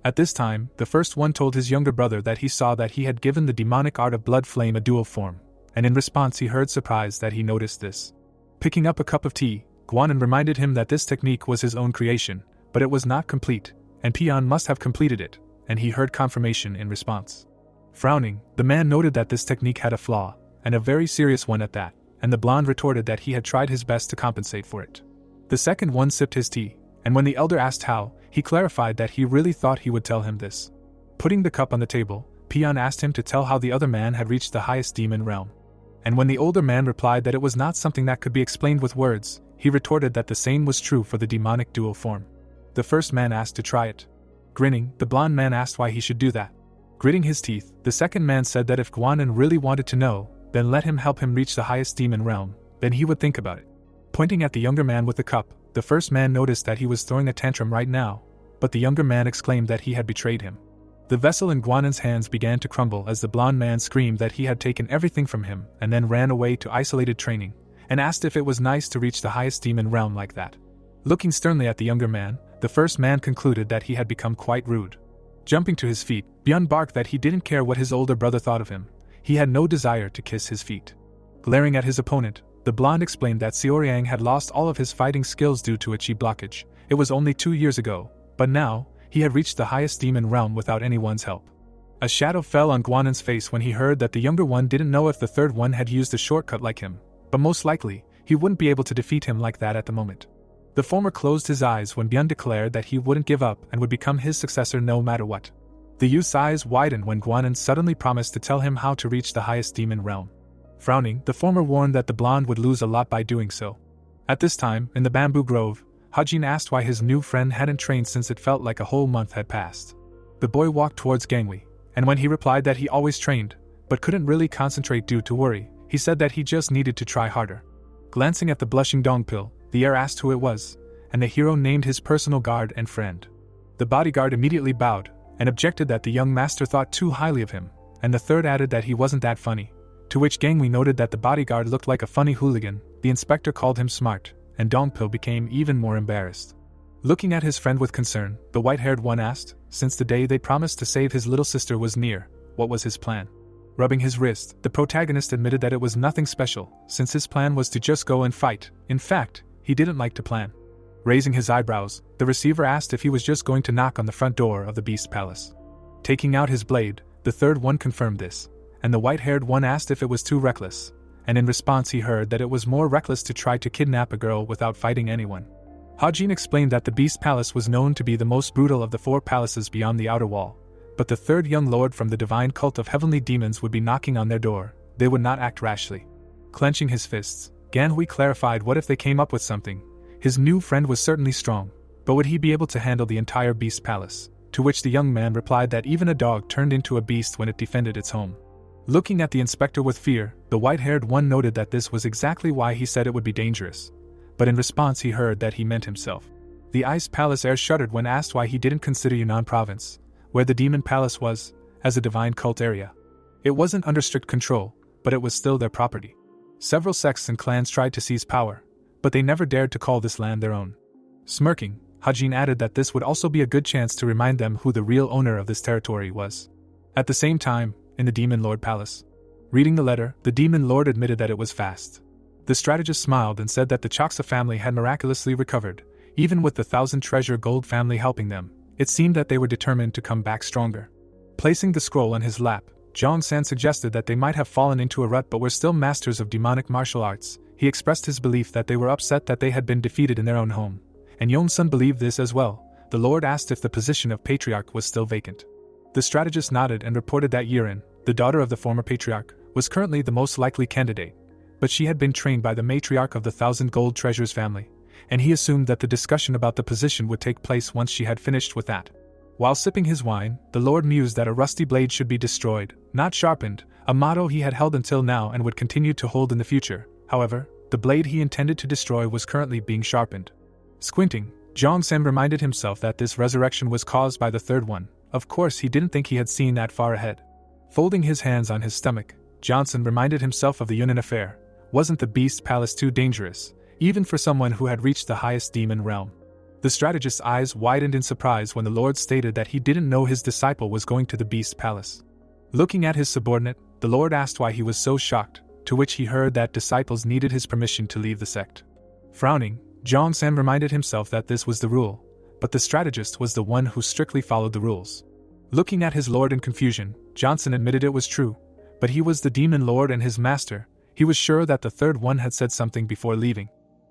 At this time, the first one told his younger brother that he saw that he had given the demonic art of blood flame a dual form, and in response he heard surprise that he noticed this. Picking up a cup of tea, Guanan reminded him that this technique was his own creation, but it was not complete, and Pian must have completed it, and he heard confirmation in response. Frowning, the man noted that this technique had a flaw, and a very serious one at that, and the blonde retorted that he had tried his best to compensate for it. The second one sipped his tea, and when the elder asked how, he clarified that he really thought he would tell him this. Putting the cup on the table, Pian asked him to tell how the other man had reached the highest demon realm. And when the older man replied that it was not something that could be explained with words, he retorted that the same was true for the demonic dual form. The first man asked to try it. Grinning, the blonde man asked why he should do that. Gritting his teeth, the second man said that if Guanan really wanted to know, then let him help him reach the highest demon realm, then he would think about it. Pointing at the younger man with the cup, the first man noticed that he was throwing a tantrum right now, but the younger man exclaimed that he had betrayed him. The vessel in Guanan's hands began to crumble as the blonde man screamed that he had taken everything from him and then ran away to isolated training, and asked if it was nice to reach the highest demon realm like that. Looking sternly at the younger man, the first man concluded that he had become quite rude. Jumping to his feet, Byun barked that he didn't care what his older brother thought of him. He had no desire to kiss his feet. Glaring at his opponent, the blonde explained that Xiaoryang had lost all of his fighting skills due to a chi blockage. It was only 2 years ago, but now, he had reached the highest demon realm without anyone's help. A shadow fell on Guanan's face when he heard that the younger one didn't know if the third one had used a shortcut like him, but most likely, he wouldn't be able to defeat him like that at the moment. The former closed his eyes when Byun declared that he wouldn't give up and would become his successor no matter what. The youth's eyes widened when Guanan suddenly promised to tell him how to reach the highest demon realm. Frowning, the former warned that the blonde would lose a lot by doing so. At this time, in the bamboo grove, Hajin asked why his new friend hadn't trained since it felt like a whole month had passed. The boy walked towards Gangwei, and when he replied that he always trained, but couldn't really concentrate due to worry, he said that he just needed to try harder. Glancing at the blushing Dongpil, the heir asked who it was, and the hero named his personal guard and friend. The bodyguard immediately bowed, and objected that the young master thought too highly of him, and the third added that he wasn't that funny, to which Gangwei noted that the bodyguard looked like a funny hooligan. The inspector called him smart, and Dongpil became even more embarrassed. Looking at his friend with concern, the white-haired one asked, since the day they promised to save his little sister was near, what was his plan? Rubbing his wrist, the protagonist admitted that it was nothing special, since his plan was to just go and fight. In fact, he didn't like to plan. Raising his eyebrows, the receiver asked if he was just going to knock on the front door of the Beast Palace. Taking out his blade, the third one confirmed this, and the white-haired one asked if it was too reckless, and in response he heard that it was more reckless to try to kidnap a girl without fighting anyone. Hajin explained that the Beast Palace was known to be the most brutal of the 4 palaces beyond the outer wall, but the third young lord from the divine cult of heavenly demons would be knocking on their door. They would not act rashly. Clenching his fists, Ganhui clarified what if they came up with something. His new friend was certainly strong, but would he be able to handle the entire Beast Palace? To which the young man replied that even a dog turned into a beast when it defended its home. Looking at the inspector with fear, the white-haired one noted that this was exactly why he said it would be dangerous. But in response he heard that he meant himself. The Ice Palace heir shuddered when asked why he didn't consider Yunnan Province, where the Demon Palace was, as a divine cult area. It wasn't under strict control, but it was still their property. Several sects and clans tried to seize power, but they never dared to call this land their own. Smirking, Hajin added that this would also be a good chance to remind them who the real owner of this territory was. At the same time, in the Demon Lord Palace. Reading the letter, the Demon Lord admitted that it was fast. The strategist smiled and said that the Choksa family had miraculously recovered, even with the 1,000 treasure gold family helping them. It seemed that they were determined to come back stronger. Placing the scroll on his lap, Zhang San suggested that they might have fallen into a rut but were still masters of demonic martial arts. He expressed his belief that they were upset that they had been defeated in their own home. And Yongsun believed this as well. The Lord asked if the position of Patriarch was still vacant. The strategist nodded and reported that Yiren, the daughter of the former Patriarch, was currently the most likely candidate, but she had been trained by the matriarch of the 1,000 gold treasures family, and he assumed that the discussion about the position would take place once she had finished with that. While sipping his wine, the Lord mused that a rusty blade should be destroyed, not sharpened, a motto he had held until now and would continue to hold in the future. However, the blade he intended to destroy was currently being sharpened. Squinting, Zhang Sen reminded himself that this resurrection was caused by the third one. Of course he didn't think he had seen that far ahead. Folding his hands on his stomach, Johnson reminded himself of the Yunnan affair, Wasn't the Beast Palace too dangerous, even for someone who had reached the highest demon realm? The strategist's eyes widened in surprise when the Lord stated that he didn't know his disciple was going to the Beast Palace. Looking at his subordinate, the Lord asked why he was so shocked, to which he heard that disciples needed his permission to leave the sect. Frowning, Jong-san reminded himself that this was the rule, but the strategist was the one who strictly followed the rules. Looking at his lord in confusion, Johnson admitted it was true, but he was the demon lord and his master. He was sure that the third one had said something before leaving.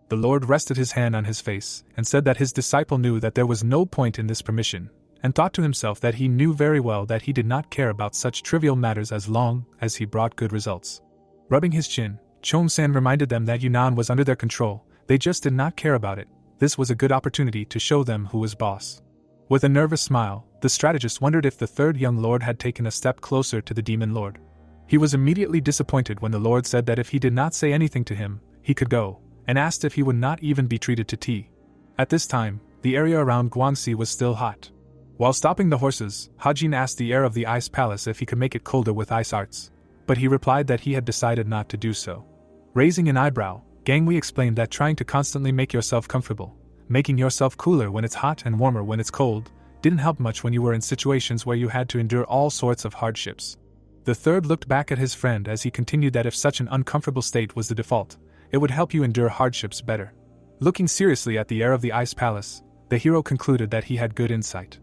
The Lord rested his hand on his face and said that his disciple knew that there was no point in this permission, and thought to himself that he knew very well that he did not care about such trivial matters as long as he brought good results. Rubbing his chin, Chong-san reminded them that Yunnan was under their control, they just did not care about it. This was a good opportunity to show them who was boss. With a nervous smile, the strategist wondered if the third young lord had taken a step closer to the demon lord. He was immediately disappointed when the Lord said that if he did not say anything to him, he could go, and asked if he would not even be treated to tea. At this time, the area around Guangxi was still hot. While stopping the horses, Hajin asked the heir of the ice palace if he could make it colder with ice arts, but he replied that he had decided not to do so. Raising an eyebrow, Gangwei explained that trying to constantly make yourself comfortable, making yourself cooler when it's hot and warmer when it's cold, didn't help much when you were in situations where you had to endure all sorts of hardships. The third looked back at his friend as he continued that if such an uncomfortable state was the default, it would help you endure hardships better. Looking seriously at the heir of the ice palace, the hero concluded that he had good insight.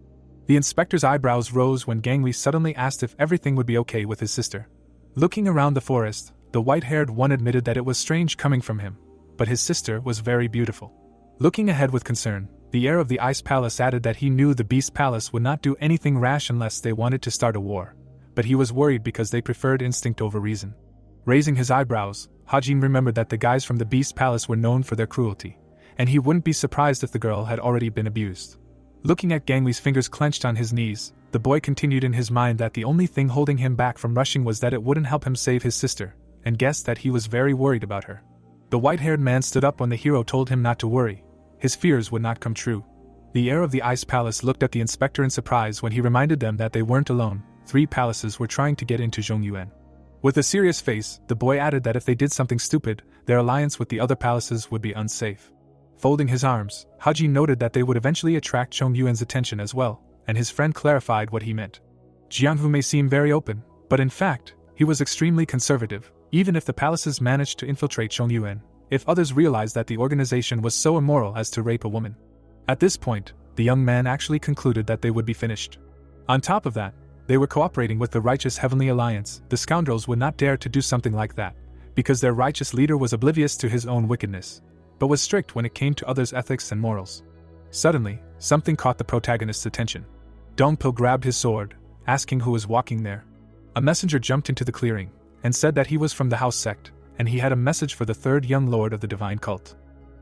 The inspector's eyebrows rose when Gangwei suddenly asked if everything would be okay with his sister. Looking around the forest, the white-haired one admitted that it was strange coming from him, but his sister was very beautiful. Looking ahead with concern, the heir of the ice palace added that he knew the Beast Palace would not do anything rash unless they wanted to start a war, but he was worried because they preferred instinct over reason. Raising his eyebrows, Hajin remembered that the guys from the Beast Palace were known for their cruelty, and he wouldn't be surprised if the girl had already been abused. Looking at Gangwei's fingers clenched on his knees, the boy continued in his mind that the only thing holding him back from rushing was that it wouldn't help him save his sister, and guessed that he was very worried about her. The white-haired man stood up when the hero told him not to worry. His fears would not come true. The heir of the ice palace looked at the inspector in surprise when he reminded them that they weren't alone. 3 palaces were trying to get into Zhongyuan. With a serious face, the boy added that if they did something stupid, their alliance with the other palaces would be unsafe. Folding his arms, Haji noted that they would eventually attract Zhongyuan's attention as well, and his friend clarified what he meant. Jianghu may seem very open, but in fact, he was extremely conservative. Even if the palaces managed to infiltrate Zhongyuan, if others realized that the organization was so immoral as to rape a woman. At this point, the young man actually concluded that they would be finished. On top of that, they were cooperating with the righteous Heavenly Alliance. The scoundrels would not dare to do something like that, because their righteous leader was oblivious to his own wickedness, but was strict when it came to others' ethics and morals. Suddenly, something caught the protagonist's attention. Dongpo grabbed his sword, asking who was walking there. A messenger jumped into the clearing, and said that he was from the house sect, and he had a message for the third young lord of the divine cult.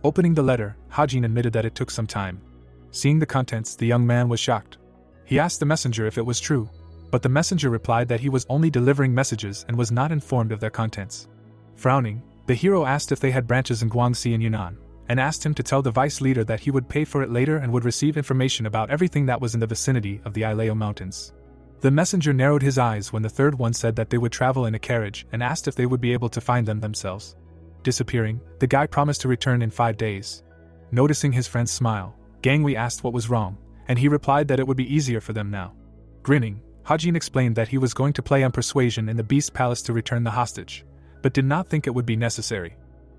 Opening the letter, Hajin admitted that it took some time. Seeing the contents, the young man was shocked. He asked the messenger if it was true, but the messenger replied that he was only delivering messages and was not informed of their contents. Frowning, the hero asked if they had branches in Guangxi and Yunnan, and asked him to tell the vice leader that he would pay for it later and would receive information about everything that was in the vicinity of the Ileo Mountains. The messenger narrowed his eyes when the third one said that they would travel in a carriage and asked if they would be able to find them themselves. Disappearing, the guy promised to return in 5 days. Noticing his friend's smile, Gangwei asked what was wrong, and he replied that it would be easier for them now. Grinning, Hajin explained that he was going to play on persuasion in the Beast Palace to return the hostage, but did not think it would be necessary.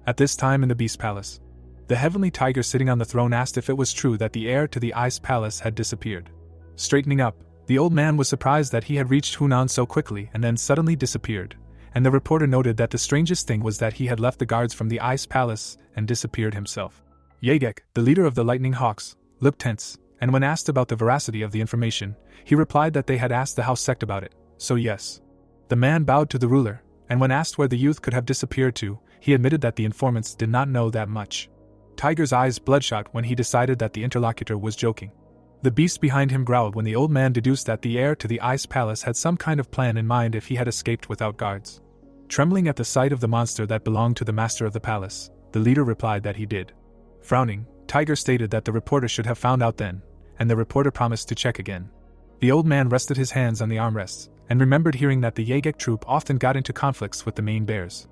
At this time in the Beast Palace, the heavenly tiger sitting on the throne asked if it was true that the heir to the Ice Palace had disappeared. Straightening up, the old man was surprised that he had reached Hunan so quickly and then suddenly disappeared, and the reporter noted that the strangest thing was that he had left the guards from the Ice Palace and disappeared himself. Yegek, the leader of the Lightning Hawks, looked tense, and when asked about the veracity of the information, he replied that they had asked the house sect about it, so yes. The man bowed to the ruler, and when asked where the youth could have disappeared to, he admitted that the informants did not know that much. Tiger's eyes bloodshot when he decided that the interlocutor was joking. The beast behind him growled when the old man deduced that the heir to the Ice Palace had some kind of plan in mind if he had escaped without guards. Trembling at the sight of the monster that belonged to the master of the palace, the leader replied that he did. Frowning, Tiger stated that the reporter should have found out then, and the reporter promised to check again. The old man rested his hands on the armrests, and remembered hearing that the Yegek troop often got into conflicts with the main bears.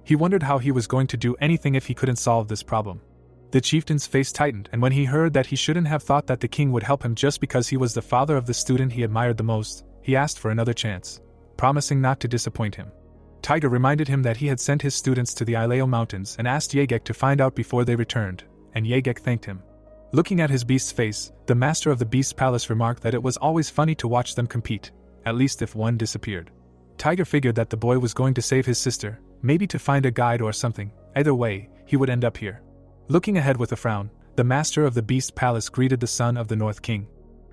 He wondered how he was going to do anything if he couldn't solve this problem. The chieftain's face tightened, and when he heard that he shouldn't have thought that the king would help him just because he was the father of the student he admired the most, he asked for another chance, promising not to disappoint him. Tiger reminded him that he had sent his students to the Ileo Mountains and asked Yegek to find out before they returned, and Yegek thanked him. Looking at his beast's face, the master of the beast's palace remarked that it was always funny to watch them compete, at least if one disappeared. Tiger figured that the boy was going to save his sister, maybe to find a guide or something. Either way, he would end up here. Looking ahead with a frown, the master of the beast's palace greeted the son of the North King.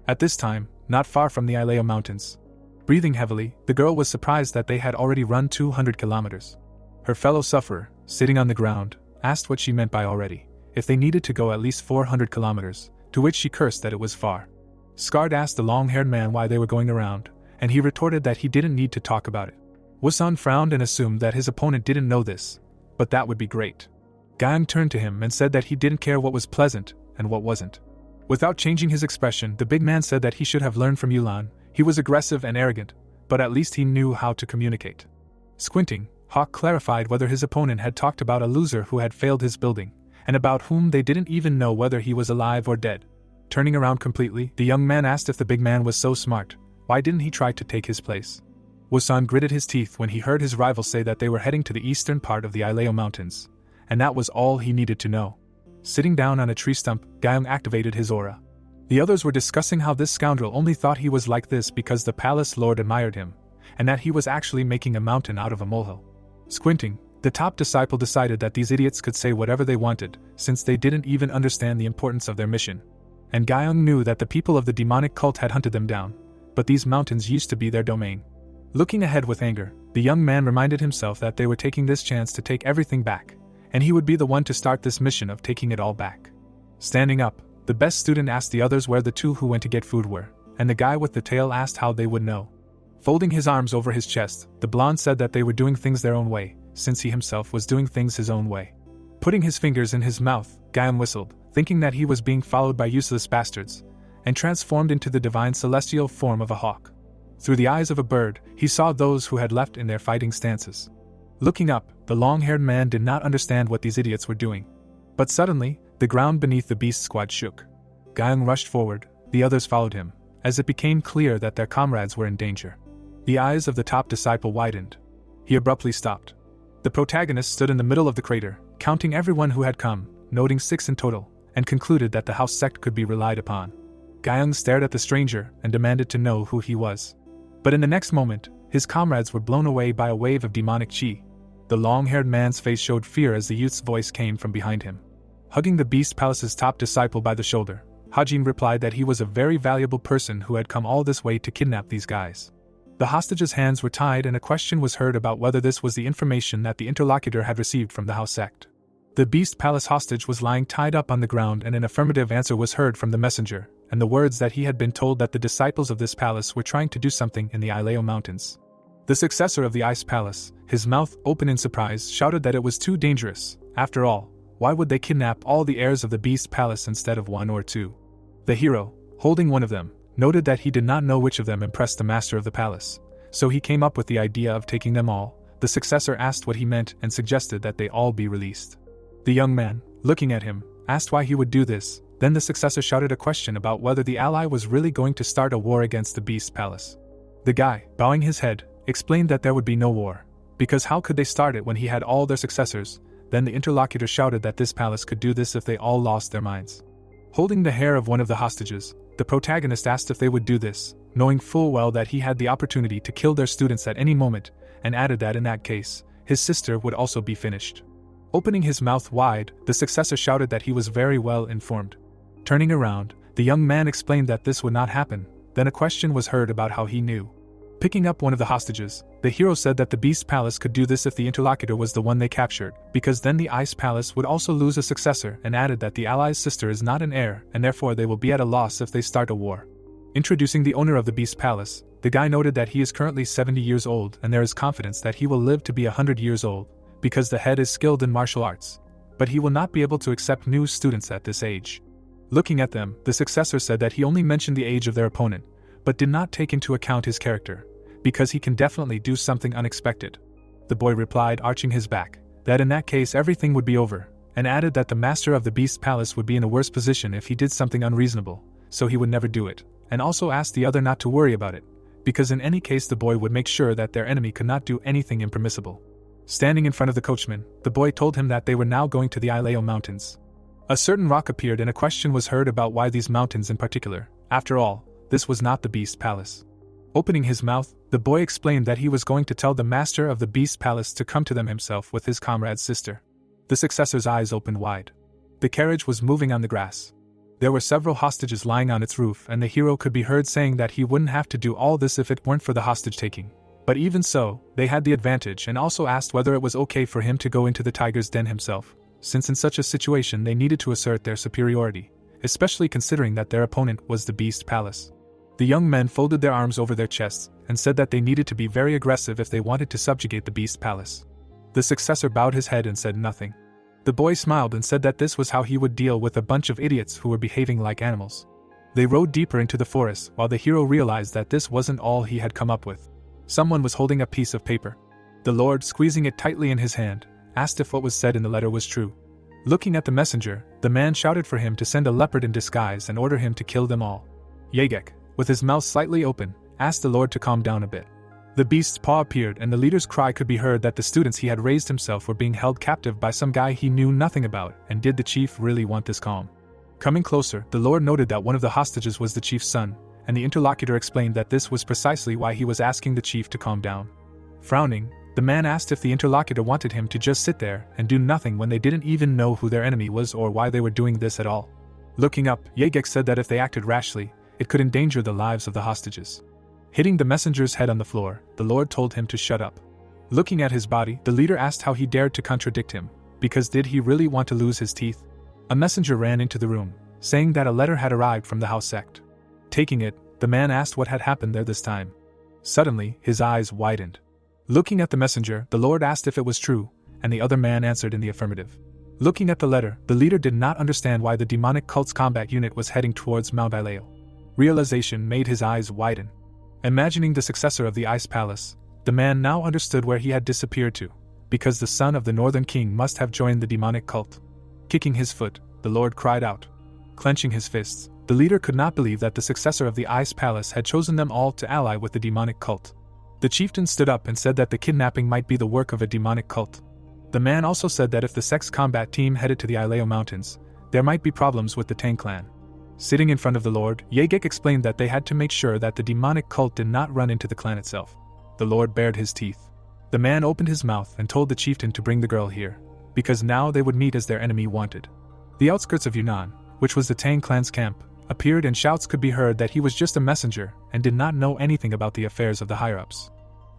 At this time, not far from the Ileo Mountains. Breathing heavily, the girl was surprised that they had already run 200 kilometers. Her fellow sufferer, sitting on the ground, asked what she meant by already, if they needed to go at least 400 kilometers, to which she cursed that it was far. Scarred asked the long-haired man why they were going around, and he retorted that he didn't need to talk about it. Wusan frowned and assumed that his opponent didn't know this, but that would be great. Guyang turned to him and said that he didn't care what was pleasant and what wasn't. Without changing his expression, the big man said that he should have learned from Yulan. He was aggressive and arrogant, but at least he knew how to communicate. Squinting, Hawk clarified whether his opponent had talked about a loser who had failed his building, and about whom they didn't even know whether he was alive or dead. Turning around completely, the young man asked if the big man was so smart, why didn't he try to take his place? Wusan gritted his teeth when he heard his rival say that they were heading to the eastern part of the Ileo Mountains, and that was all he needed to know. Sitting down on a tree stump, Guyang activated his aura. The others were discussing how this scoundrel only thought he was like this because the palace lord admired him, and that he was actually making a mountain out of a molehill. Squinting, the top disciple decided that these idiots could say whatever they wanted, since they didn't even understand the importance of their mission. And Guyang knew that the people of the demonic cult had hunted them down, but these mountains used to be their domain. Looking ahead with anger, the young man reminded himself that they were taking this chance to take everything back, and he would be the one to start this mission of taking it all back. Standing up, the best student asked the others where the two who went to get food were, and the guy with the tail asked how they would know. Folding his arms over his chest, the blonde said that they were doing things their own way, since he himself was doing things his own way. Putting his fingers in his mouth, Guyang whistled, thinking that he was being followed by useless bastards, and transformed into the divine celestial form of a hawk. Through the eyes of a bird, he saw those who had left in their fighting stances. Looking up, the long-haired man did not understand what these idiots were doing. But suddenly, the ground beneath the beast squad shook. Guyang rushed forward, the others followed him, as it became clear that their comrades were in danger. The eyes of the top disciple widened. He abruptly stopped. The protagonist stood in the middle of the crater, counting everyone who had come, noting 6 in total, and concluded that the house sect could be relied upon. Guyang stared at the stranger and demanded to know who he was. But in the next moment, his comrades were blown away by a wave of demonic chi. The long-haired man's face showed fear as the youth's voice came from behind him. Hugging the Beast Palace's top disciple by the shoulder, Hajin replied that he was a very valuable person who had come all this way to kidnap these guys. The hostage's hands were tied and a question was heard about whether this was the information that the interlocutor had received from the house sect. The Beast Palace hostage was lying tied up on the ground and an affirmative answer was heard from the messenger, and the words that he had been told that the disciples of this palace were trying to do something in the Ileo Mountains. The successor of the Ice Palace, his mouth open in surprise, shouted that it was too dangerous. After all, why would they kidnap all the heirs of the Beast Palace instead of 1 or 2? The hero, holding one of them, noted that he did not know which of them impressed the master of the palace, so he came up with the idea of taking them all. The successor asked what he meant and suggested that they all be released. The young man, looking at him, asked why he would do this. Then the successor shouted a question about whether the ally was really going to start a war against the Beast Palace. The guy, bowing his head, explained that there would be no war, because how could they start it when he had all their successors? Then the interlocutor shouted that this palace could do this if they all lost their minds. Holding the hair of one of the hostages, the protagonist asked if they would do this, knowing full well that he had the opportunity to kill their students at any moment, and added that in that case, his sister would also be finished. Opening his mouth wide, the successor shouted that he was very well informed. Turning around, the young man explained that this would not happen. Then a question was heard about how he knew. Picking up one of the hostages, the hero said that the Beast Palace could do this if the interlocutor was the one they captured, because then the Ice Palace would also lose a successor, and added that the ally's sister is not an heir and therefore they will be at a loss if they start a war. Introducing the owner of the Beast Palace, the guy noted that he is currently 70 years old and there is confidence that he will live to be 100 years old, because the head is skilled in martial arts, but he will not be able to accept new students at this age. Looking at them, the successor said that he only mentioned the age of their opponent, but did not take into account his character, because he can definitely do something unexpected. The boy replied, arching his back, that in that case everything would be over, and added that the master of the Beast Palace would be in a worse position if he did something unreasonable, so he would never do it, and also asked the other not to worry about it, because in any case the boy would make sure that their enemy could not do anything impermissible. Standing in front of the coachman, the boy told him that they were now going to the Ileo Mountains. A certain rock appeared and a question was heard about why these mountains in particular. After all, this was not the Beast Palace. Opening his mouth, the boy explained that he was going to tell the master of the Beast Palace to come to them himself with his comrade's sister. The successor's eyes opened wide. The carriage was moving on the grass. There were several hostages lying on its roof, and the hero could be heard saying that he wouldn't have to do all this if it weren't for the hostage-taking. But even so, they had the advantage, and also asked whether it was okay for him to go into the tiger's den himself, since in such a situation they needed to assert their superiority, especially considering that their opponent was the Beast Palace. The young men folded their arms over their chests, and said that they needed to be very aggressive if they wanted to subjugate the Beast Palace. The successor bowed his head and said nothing. The boy smiled and said that this was how he would deal with a bunch of idiots who were behaving like animals. They rode deeper into the forest, while the hero realized that this wasn't all he had come up with. Someone was holding a piece of paper. The Lord, squeezing it tightly in his hand, asked if what was said in the letter was true. Looking at the messenger, the man shouted for him to send a leopard in disguise and order him to kill them all. Yegek, with his mouth slightly open, asked the Lord to calm down a bit. The beast's paw appeared and the leader's cry could be heard that the students he had raised himself were being held captive by some guy he knew nothing about, and did the chief really want this calm? Coming closer, the Lord noted that one of the hostages was the chief's son, and the interlocutor explained that this was precisely why he was asking the chief to calm down. Frowning, the man asked if the interlocutor wanted him to just sit there and do nothing when they didn't even know who their enemy was or why they were doing this at all. Looking up, Yegek said that if they acted rashly, it could endanger the lives of the hostages. Hitting the messenger's head on the floor, the Lord told him to shut up. Looking at his body, the leader asked how he dared to contradict him, because did he really want to lose his teeth? A messenger ran into the room, saying that a letter had arrived from the house sect. Taking it, the man asked what had happened there this time. Suddenly, his eyes widened. Looking at the messenger, the Lord asked if it was true, and the other man answered in the affirmative. Looking at the letter, the leader did not understand why the demonic cult's combat unit was heading towards Mount Ileo. Realization made his eyes widen. Imagining the successor of the Ice Palace, the man now understood where he had disappeared to, because the son of the Northern King must have joined the demonic cult. Kicking his foot, the Lord cried out. Clenching his fists, the leader could not believe that the successor of the Ice Palace had chosen them all to ally with the demonic cult. The chieftain stood up and said that the kidnapping might be the work of a demonic cult. The man also said that if the Sex combat team headed to the Ileo Mountains, there might be problems with the Tang clan. Sitting in front of the Lord, Yegek explained that they had to make sure that the demonic cult did not run into the clan itself. The Lord bared his teeth. The man opened his mouth and told the chieftain to bring the girl here, because now they would meet as their enemy wanted. The outskirts of Yunnan, which was the Tang clan's camp, appeared and shouts could be heard that he was just a messenger and did not know anything about the affairs of the higher-ups.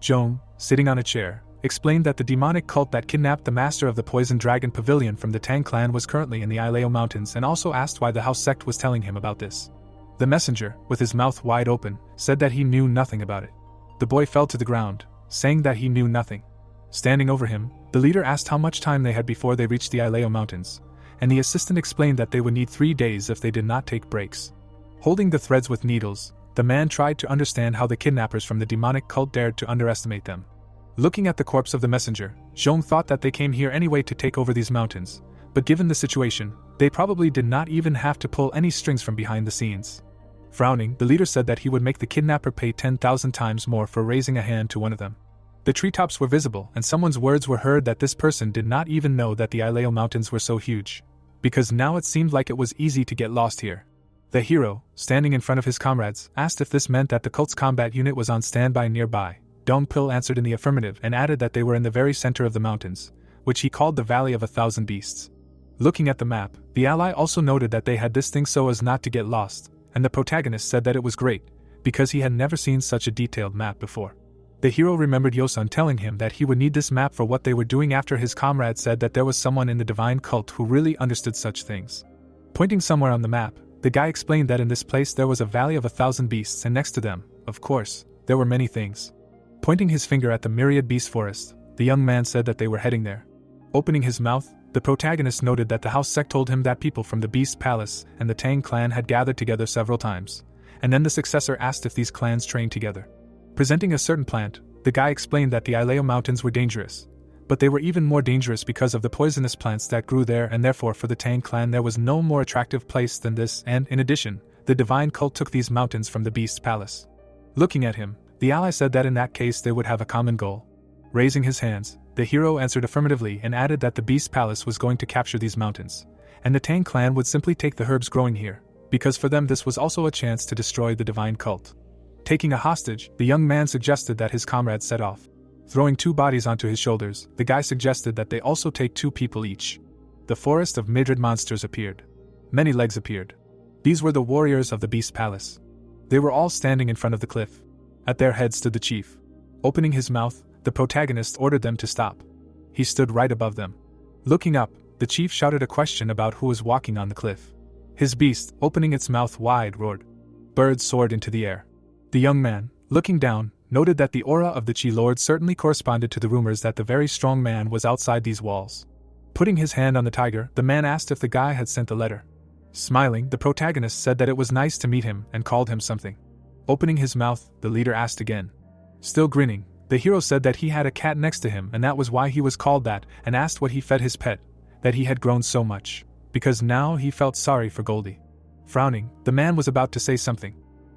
Zhong, sitting on a chair, explained that the demonic cult that kidnapped the master of the Poison Dragon Pavilion from the Tang clan was currently in the Ileo Mountains, and also asked why the house sect was telling him about this. The messenger, with his mouth wide open, said that he knew nothing about it. The boy fell to the ground, saying that he knew nothing. Standing over him, the leader asked how much time they had before they reached the Ileo Mountains, and the assistant explained that they would need 3 days if they did not take breaks. Holding the threads with needles, the man tried to understand how the kidnappers from the demonic cult dared to underestimate them. Looking at the corpse of the messenger, Zhong thought that they came here anyway to take over these mountains, but given the situation, they probably did not even have to pull any strings from behind the scenes. Frowning, the leader said that he would make the kidnapper pay 10,000 times more for raising a hand to one of them. The treetops were visible, and someone's words were heard that this person did not even know that the Ileo Mountains were so huge, because now it seemed like it was easy to get lost here. The hero, standing in front of his comrades, asked if this meant that the cult's combat unit was on standby nearby. Dong Pil answered in the affirmative and added that they were in the very center of the mountains, which he called the Valley of 1,000 Beasts. Looking at the map, the ally also noted that they had this thing so as not to get lost, and the protagonist said that it was great, because he had never seen such a detailed map before. The hero remembered Yosun telling him that he would need this map for what they were doing after his comrade said that there was someone in the divine cult who really understood such things. Pointing somewhere on the map, the guy explained that in this place there was a Valley of 1,000 Beasts, and next to them, of course, there were many things. Pointing his finger at the myriad beast forest, the young man said that they were heading there. Opening his mouth, the protagonist noted that the house sect told him that people from the Beast Palace and the Tang clan had gathered together several times, and then the successor asked if these clans trained together. Presenting a certain plant, the guy explained that the Ileo Mountains were dangerous, But they were even more dangerous because of the poisonous plants that grew there, and therefore for the Tang clan there was no more attractive place than this, and, in addition, the divine cult took these mountains from the beast's palace. Looking at him, the ally said that in that case they would have a common goal. Raising his hands, the hero answered affirmatively and added that the beast's palace was going to capture these mountains, and the Tang clan would simply take the herbs growing here, because for them this was also a chance to destroy the divine cult. Taking a hostage, the young man suggested that his comrades set off. Throwing 2 bodies onto his shoulders, the guy suggested that they also take 2 people each. The forest of myriad monsters appeared. Many legs appeared. These were the warriors of the beast's palace. They were all standing in front of the cliff. At their head stood the chief. Opening his mouth, the protagonist ordered them to stop. He stood right above them. Looking up, the chief shouted a question about who was walking on the cliff. His beast, opening its mouth wide, roared. Birds soared into the air. The young man, looking down, noted that the aura of the Chi Lord certainly corresponded to the rumors that the very strong man was outside these walls. Putting his hand on the tiger, the man asked if the guy had sent the letter. Smiling, the protagonist said that it was nice to meet him and called him something. Opening his mouth, the leader asked again. Still grinning, the hero said that he had a cat next to him and that was why he was called that, and asked what he fed his pet, that he had grown so much, because now he felt sorry for Goldie. Frowning, the man was about to say something.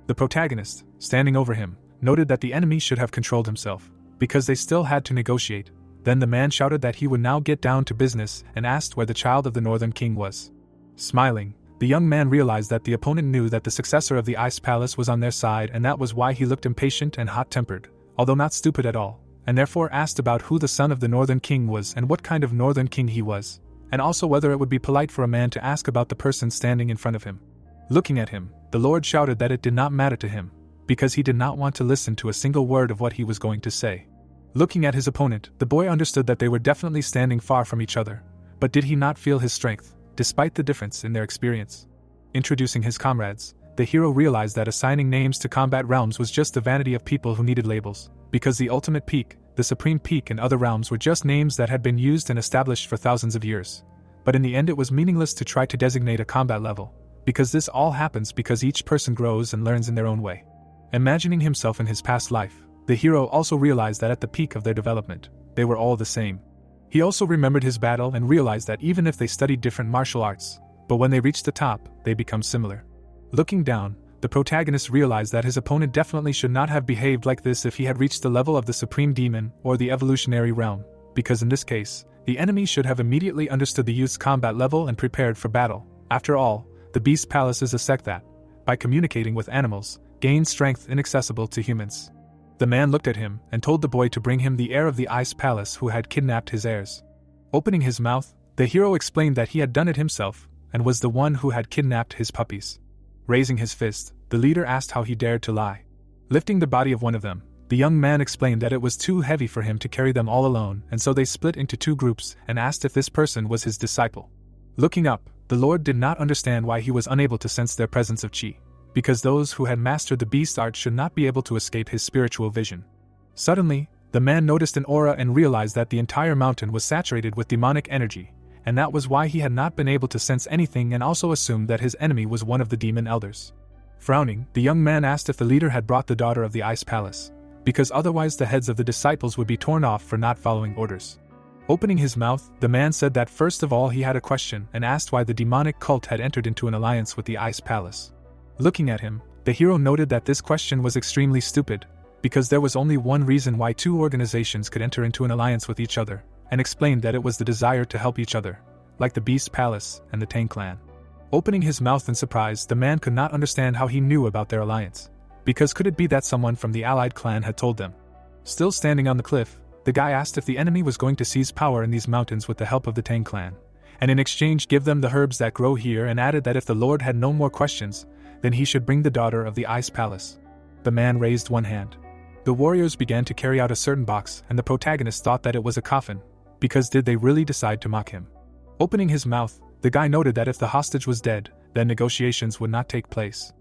The protagonist, standing over him, noted that the enemy should have controlled himself, because they still had to negotiate. Then the man shouted that he would now get down to business and asked where the child of the Northern King was. Smiling, the young man realized that the opponent knew that the successor of the Ice Palace was on their side, and that was why he looked impatient and hot-tempered, although not stupid at all, and therefore asked about who the son of the Northern King was and what kind of Northern King he was, and also whether it would be polite for a man to ask about the person standing in front of him. Looking at him, the Lord shouted that it did not matter to him, because he did not want to listen to a single word of what he was going to say. Looking at his opponent, the boy understood that they were definitely standing far from each other, but did he not feel his strength, despite the difference in their experience? Introducing his comrades, the hero realized that assigning names to combat realms was just the vanity of people who needed labels, because the ultimate peak, the supreme peak and other realms were just names that had been used and established for thousands of years. But in the end it was meaningless to try to designate a combat level, because this all happens because each person grows and learns in their own way. Imagining himself in his past life, the hero also realized that at the peak of their development, they were all the same. He also remembered his battle and realized that even if they studied different martial arts, but when they reached the top, they become similar. Looking down, the protagonist realized that his opponent definitely should not have behaved like this if he had reached the level of the Supreme Demon or the Evolutionary Realm, because in this case, the enemy should have immediately understood the youth's combat level and prepared for battle. After all, the Beast Palace is a sect that, by communicating with animals, gains strength inaccessible to humans. The man looked at him and told the boy to bring him the heir of the Ice Palace who had kidnapped his heirs. Opening his mouth, the hero explained that he had done it himself and was the one who had kidnapped his puppies. Raising his fist, the leader asked how he dared to lie. Lifting the body of one of them, the young man explained that it was too heavy for him to carry them all alone, and so they split into 2 groups and asked if this person was his disciple. Looking up, the Lord did not understand why he was unable to sense their presence of chi, because those who had mastered the beast art should not be able to escape his spiritual vision. Suddenly, the man noticed an aura and realized that the entire mountain was saturated with demonic energy, and that was why he had not been able to sense anything, and also assumed that his enemy was one of the demon elders. Frowning, the young man asked if the leader had brought the daughter of the Ice Palace, because otherwise the heads of the disciples would be torn off for not following orders. Opening his mouth, the man said that first of all he had a question and asked why the demonic cult had entered into an alliance with the Ice Palace. Looking at him, the hero noted that this question was extremely stupid, because there was only one reason why 2 organizations could enter into an alliance with each other, and explained that it was the desire to help each other, like the Beast Palace and the Tang clan. Opening his mouth in surprise, the man could not understand how he knew about their alliance, because could it be that someone from the allied clan had told them? Still standing on the cliff, the guy asked if the enemy was going to seize power in these mountains with the help of the Tang clan, and in exchange give them the herbs that grow here, and added that if the Lord had no more questions, then he should bring the daughter of the Ice Palace. The man raised one hand. The warriors began to carry out a certain box, and the protagonist thought that it was a coffin, because did they really decide to mock him? Opening his mouth, the guy noted that if the hostage was dead, then negotiations would not take place.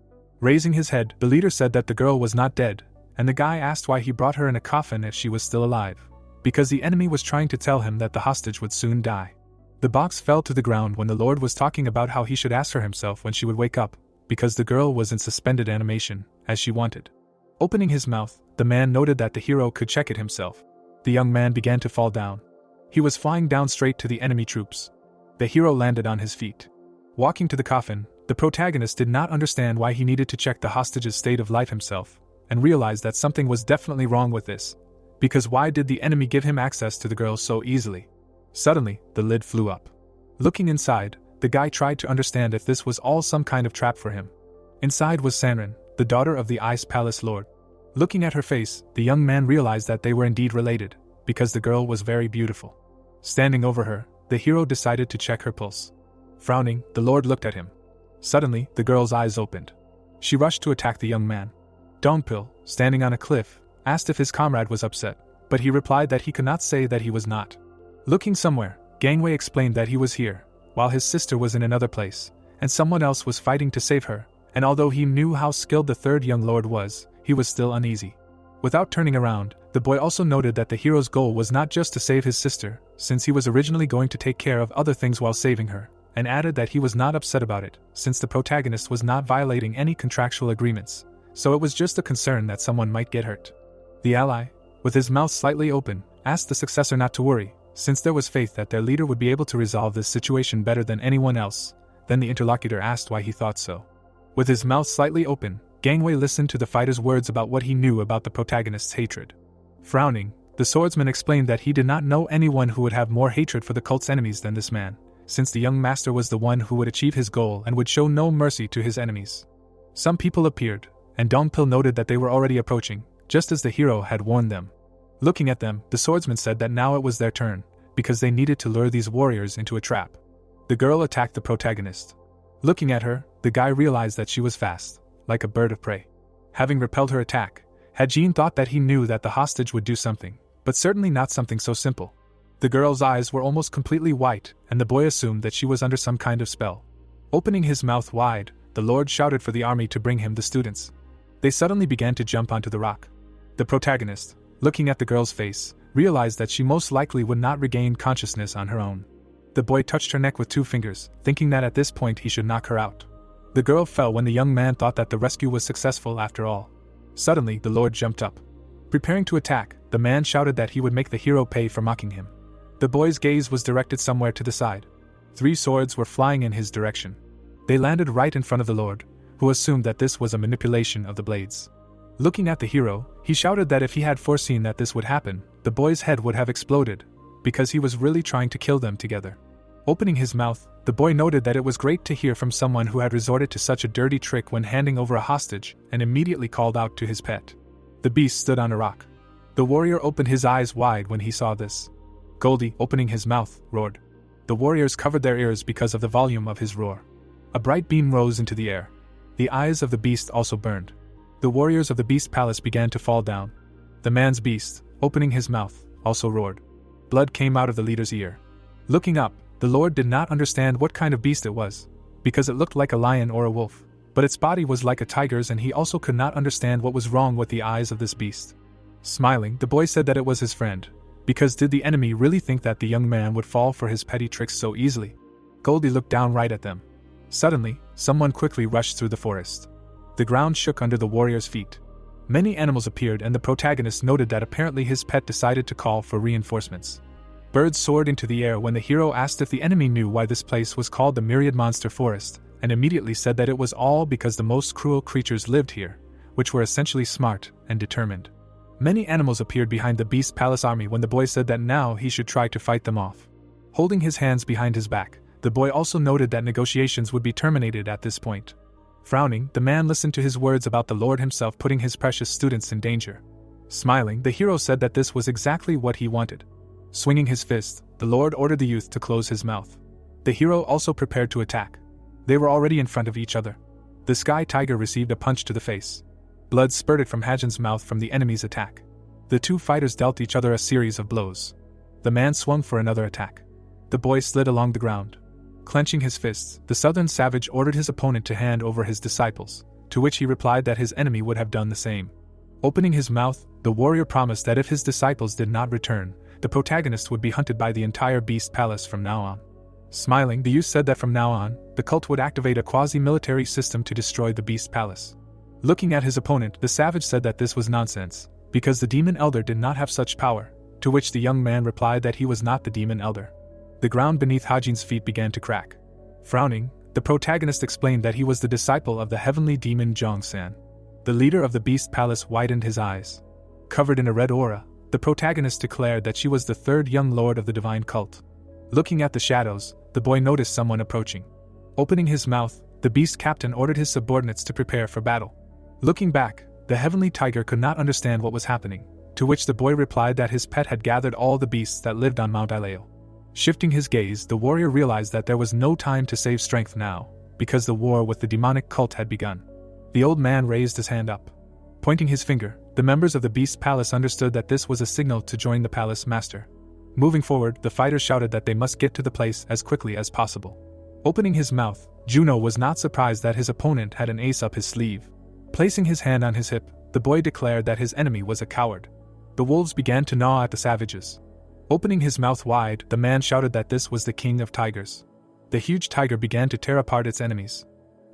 Raising his head, the leader said that the girl was not dead, and the guy asked why he brought her in a coffin if she was still alive, because the enemy was trying to tell him that the hostage would soon die. The box fell to the ground when the Lord was talking about how he should ask her himself when she would wake up, because the girl was in suspended animation, as she wanted. Opening his mouth, the man noted that the hero could check it himself. The young man began to fall down. He was flying down straight to the enemy troops. The hero landed on his feet. Walking to the coffin, the protagonist did not understand why he needed to check the hostage's state of life himself, and realized that something was definitely wrong with this. Because why did the enemy give him access to the girl so easily? Suddenly, the lid flew up. Looking inside, the guy tried to understand if this was all some kind of trap for him. Inside was Sanrin, the daughter of the Ice Palace Lord. Looking at her face, the young man realized that they were indeed related, because the girl was very beautiful. Standing over her, the hero decided to check her pulse. Frowning, the Lord looked at him. Suddenly, the girl's eyes opened. She rushed to attack the young man. Dongpil, standing on a cliff, asked if his comrade was upset, but he replied that he could not say that he was not. Looking somewhere, Gangwei explained that he was here, while his sister was in another place, and someone else was fighting to save her, and although he knew how skilled the third young lord was, he was still uneasy. Without turning around, the boy also noted that the hero's goal was not just to save his sister, since he was originally going to take care of other things while saving her, and added that he was not upset about it, since the protagonist was not violating any contractual agreements, so it was just a concern that someone might get hurt. The ally, with his mouth slightly open, asked the successor not to worry, since there was faith that their leader would be able to resolve this situation better than anyone else. Then the interlocutor asked why he thought so. With his mouth slightly open, Gangwei listened to the fighter's words about what he knew about the protagonist's hatred. Frowning, the swordsman explained that he did not know anyone who would have more hatred for the cult's enemies than this man, since the young master was the one who would achieve his goal and would show no mercy to his enemies. Some people appeared, and Dongpil noted that they were already approaching, just as the hero had warned them. Looking at them, the swordsman said that now it was their turn, because they needed to lure these warriors into a trap. The girl attacked the protagonist. Looking at her, the guy realized that she was fast, like a bird of prey. Having repelled her attack, Hajin thought that he knew that the hostage would do something, but certainly not something so simple. The girl's eyes were almost completely white, and the boy assumed that she was under some kind of spell. Opening his mouth wide, the Lord shouted for the army to bring him the students. They suddenly began to jump onto the rock. The protagonist, looking at the girl's face, realized that she most likely would not regain consciousness on her own. The boy touched her neck with 2 fingers, thinking that at this point he should knock her out. The girl fell when the young man thought that the rescue was successful after all. Suddenly, the Lord jumped up. Preparing to attack, the man shouted that he would make the hero pay for mocking him. The boy's gaze was directed somewhere to the side. 3 swords were flying in his direction. They landed right in front of the Lord, who assumed that this was a manipulation of the blades. Looking at the hero, he shouted that if he had foreseen that this would happen, the boy's head would have exploded, because he was really trying to kill them together. Opening his mouth, the boy noted that it was great to hear from someone who had resorted to such a dirty trick when handing over a hostage, and immediately called out to his pet. The beast stood on a rock. The warrior opened his eyes wide when he saw this. Goldie, opening his mouth, roared. The warriors covered their ears because of the volume of his roar. A bright beam rose into the air. The eyes of the beast also burned. The warriors of the beast palace began to fall down. The man's beast, opening his mouth, also roared. Blood came out of the leader's ear. Looking up, the Lord did not understand what kind of beast it was, because it looked like a lion or a wolf, but its body was like a tiger's, and he also could not understand what was wrong with the eyes of this beast. Smiling, the boy said that it was his friend, because did the enemy really think that the young man would fall for his petty tricks so easily? Goldie looked down right at them. Suddenly, someone quickly rushed through the forest. The ground shook under the warrior's feet. Many animals appeared, and the protagonist noted that apparently his pet decided to call for reinforcements. Birds soared into the air when the hero asked if the enemy knew why this place was called the Myriad Monster Forest, and immediately said that it was all because the most cruel creatures lived here, which were essentially smart and determined. Many animals appeared behind the Beast Palace army when the boy said that now he should try to fight them off. Holding his hands behind his back, the boy also noted that negotiations would be terminated at this point. Frowning, the man listened to his words about the Lord himself putting his precious students in danger. Smiling, the hero said that this was exactly what he wanted. Swinging his fist, the Lord ordered the youth to close his mouth. The hero also prepared to attack. They were already in front of each other. The Sky Tiger received a punch to the face. Blood spurted from Hajin's mouth from the enemy's attack. The 2 fighters dealt each other a series of blows. The man swung for another attack. The boy slid along the ground. Clenching his fists, the southern savage ordered his opponent to hand over his disciples, to which he replied that his enemy would have done the same. Opening his mouth, the warrior promised that if his disciples did not return, the protagonist would be hunted by the entire Beast Palace from now on. Smiling, the youth said that from now on, the cult would activate a quasi-military system to destroy the Beast Palace. Looking at his opponent, the savage said that this was nonsense, because the demon elder did not have such power, to which the young man replied that he was not the demon elder. The ground beneath Hajin's feet began to crack. Frowning, the protagonist explained that he was the disciple of the heavenly demon Jong-san. The leader of the Beast Palace widened his eyes. Covered in a red aura, the protagonist declared that she was the third young lord of the divine cult. Looking at the shadows, the boy noticed someone approaching. Opening his mouth, the beast captain ordered his subordinates to prepare for battle. Looking back, the heavenly tiger could not understand what was happening, to which the boy replied that his pet had gathered all the beasts that lived on Mount Ileo. Shifting his gaze, the warrior realized that there was no time to save strength now, because the war with the demonic cult had begun. The old man raised his hand up. Pointing his finger, the members of the Beast Palace understood that this was a signal to join the palace master. Moving forward, the fighters shouted that they must get to the place as quickly as possible. Opening his mouth, Juno was not surprised that his opponent had an ace up his sleeve. Placing his hand on his hip, the boy declared that his enemy was a coward. The wolves began to gnaw at the savages. Opening his mouth wide, the man shouted that this was the king of tigers. The huge tiger began to tear apart its enemies.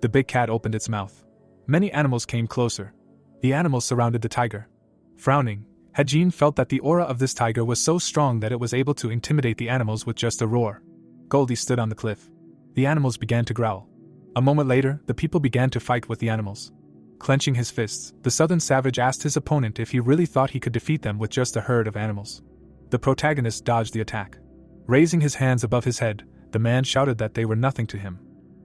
The big cat opened its mouth. Many animals came closer. The animals surrounded the tiger. Frowning, Hajin felt that the aura of this tiger was so strong that it was able to intimidate the animals with just a roar. Goldie stood on the cliff. The animals began to growl. A moment later, the people began to fight with the animals. Clenching his fists, the southern savage asked his opponent if he really thought he could defeat them with just a herd of animals. The protagonist dodged the attack. Raising his hands above his head, the man shouted that they were nothing to him.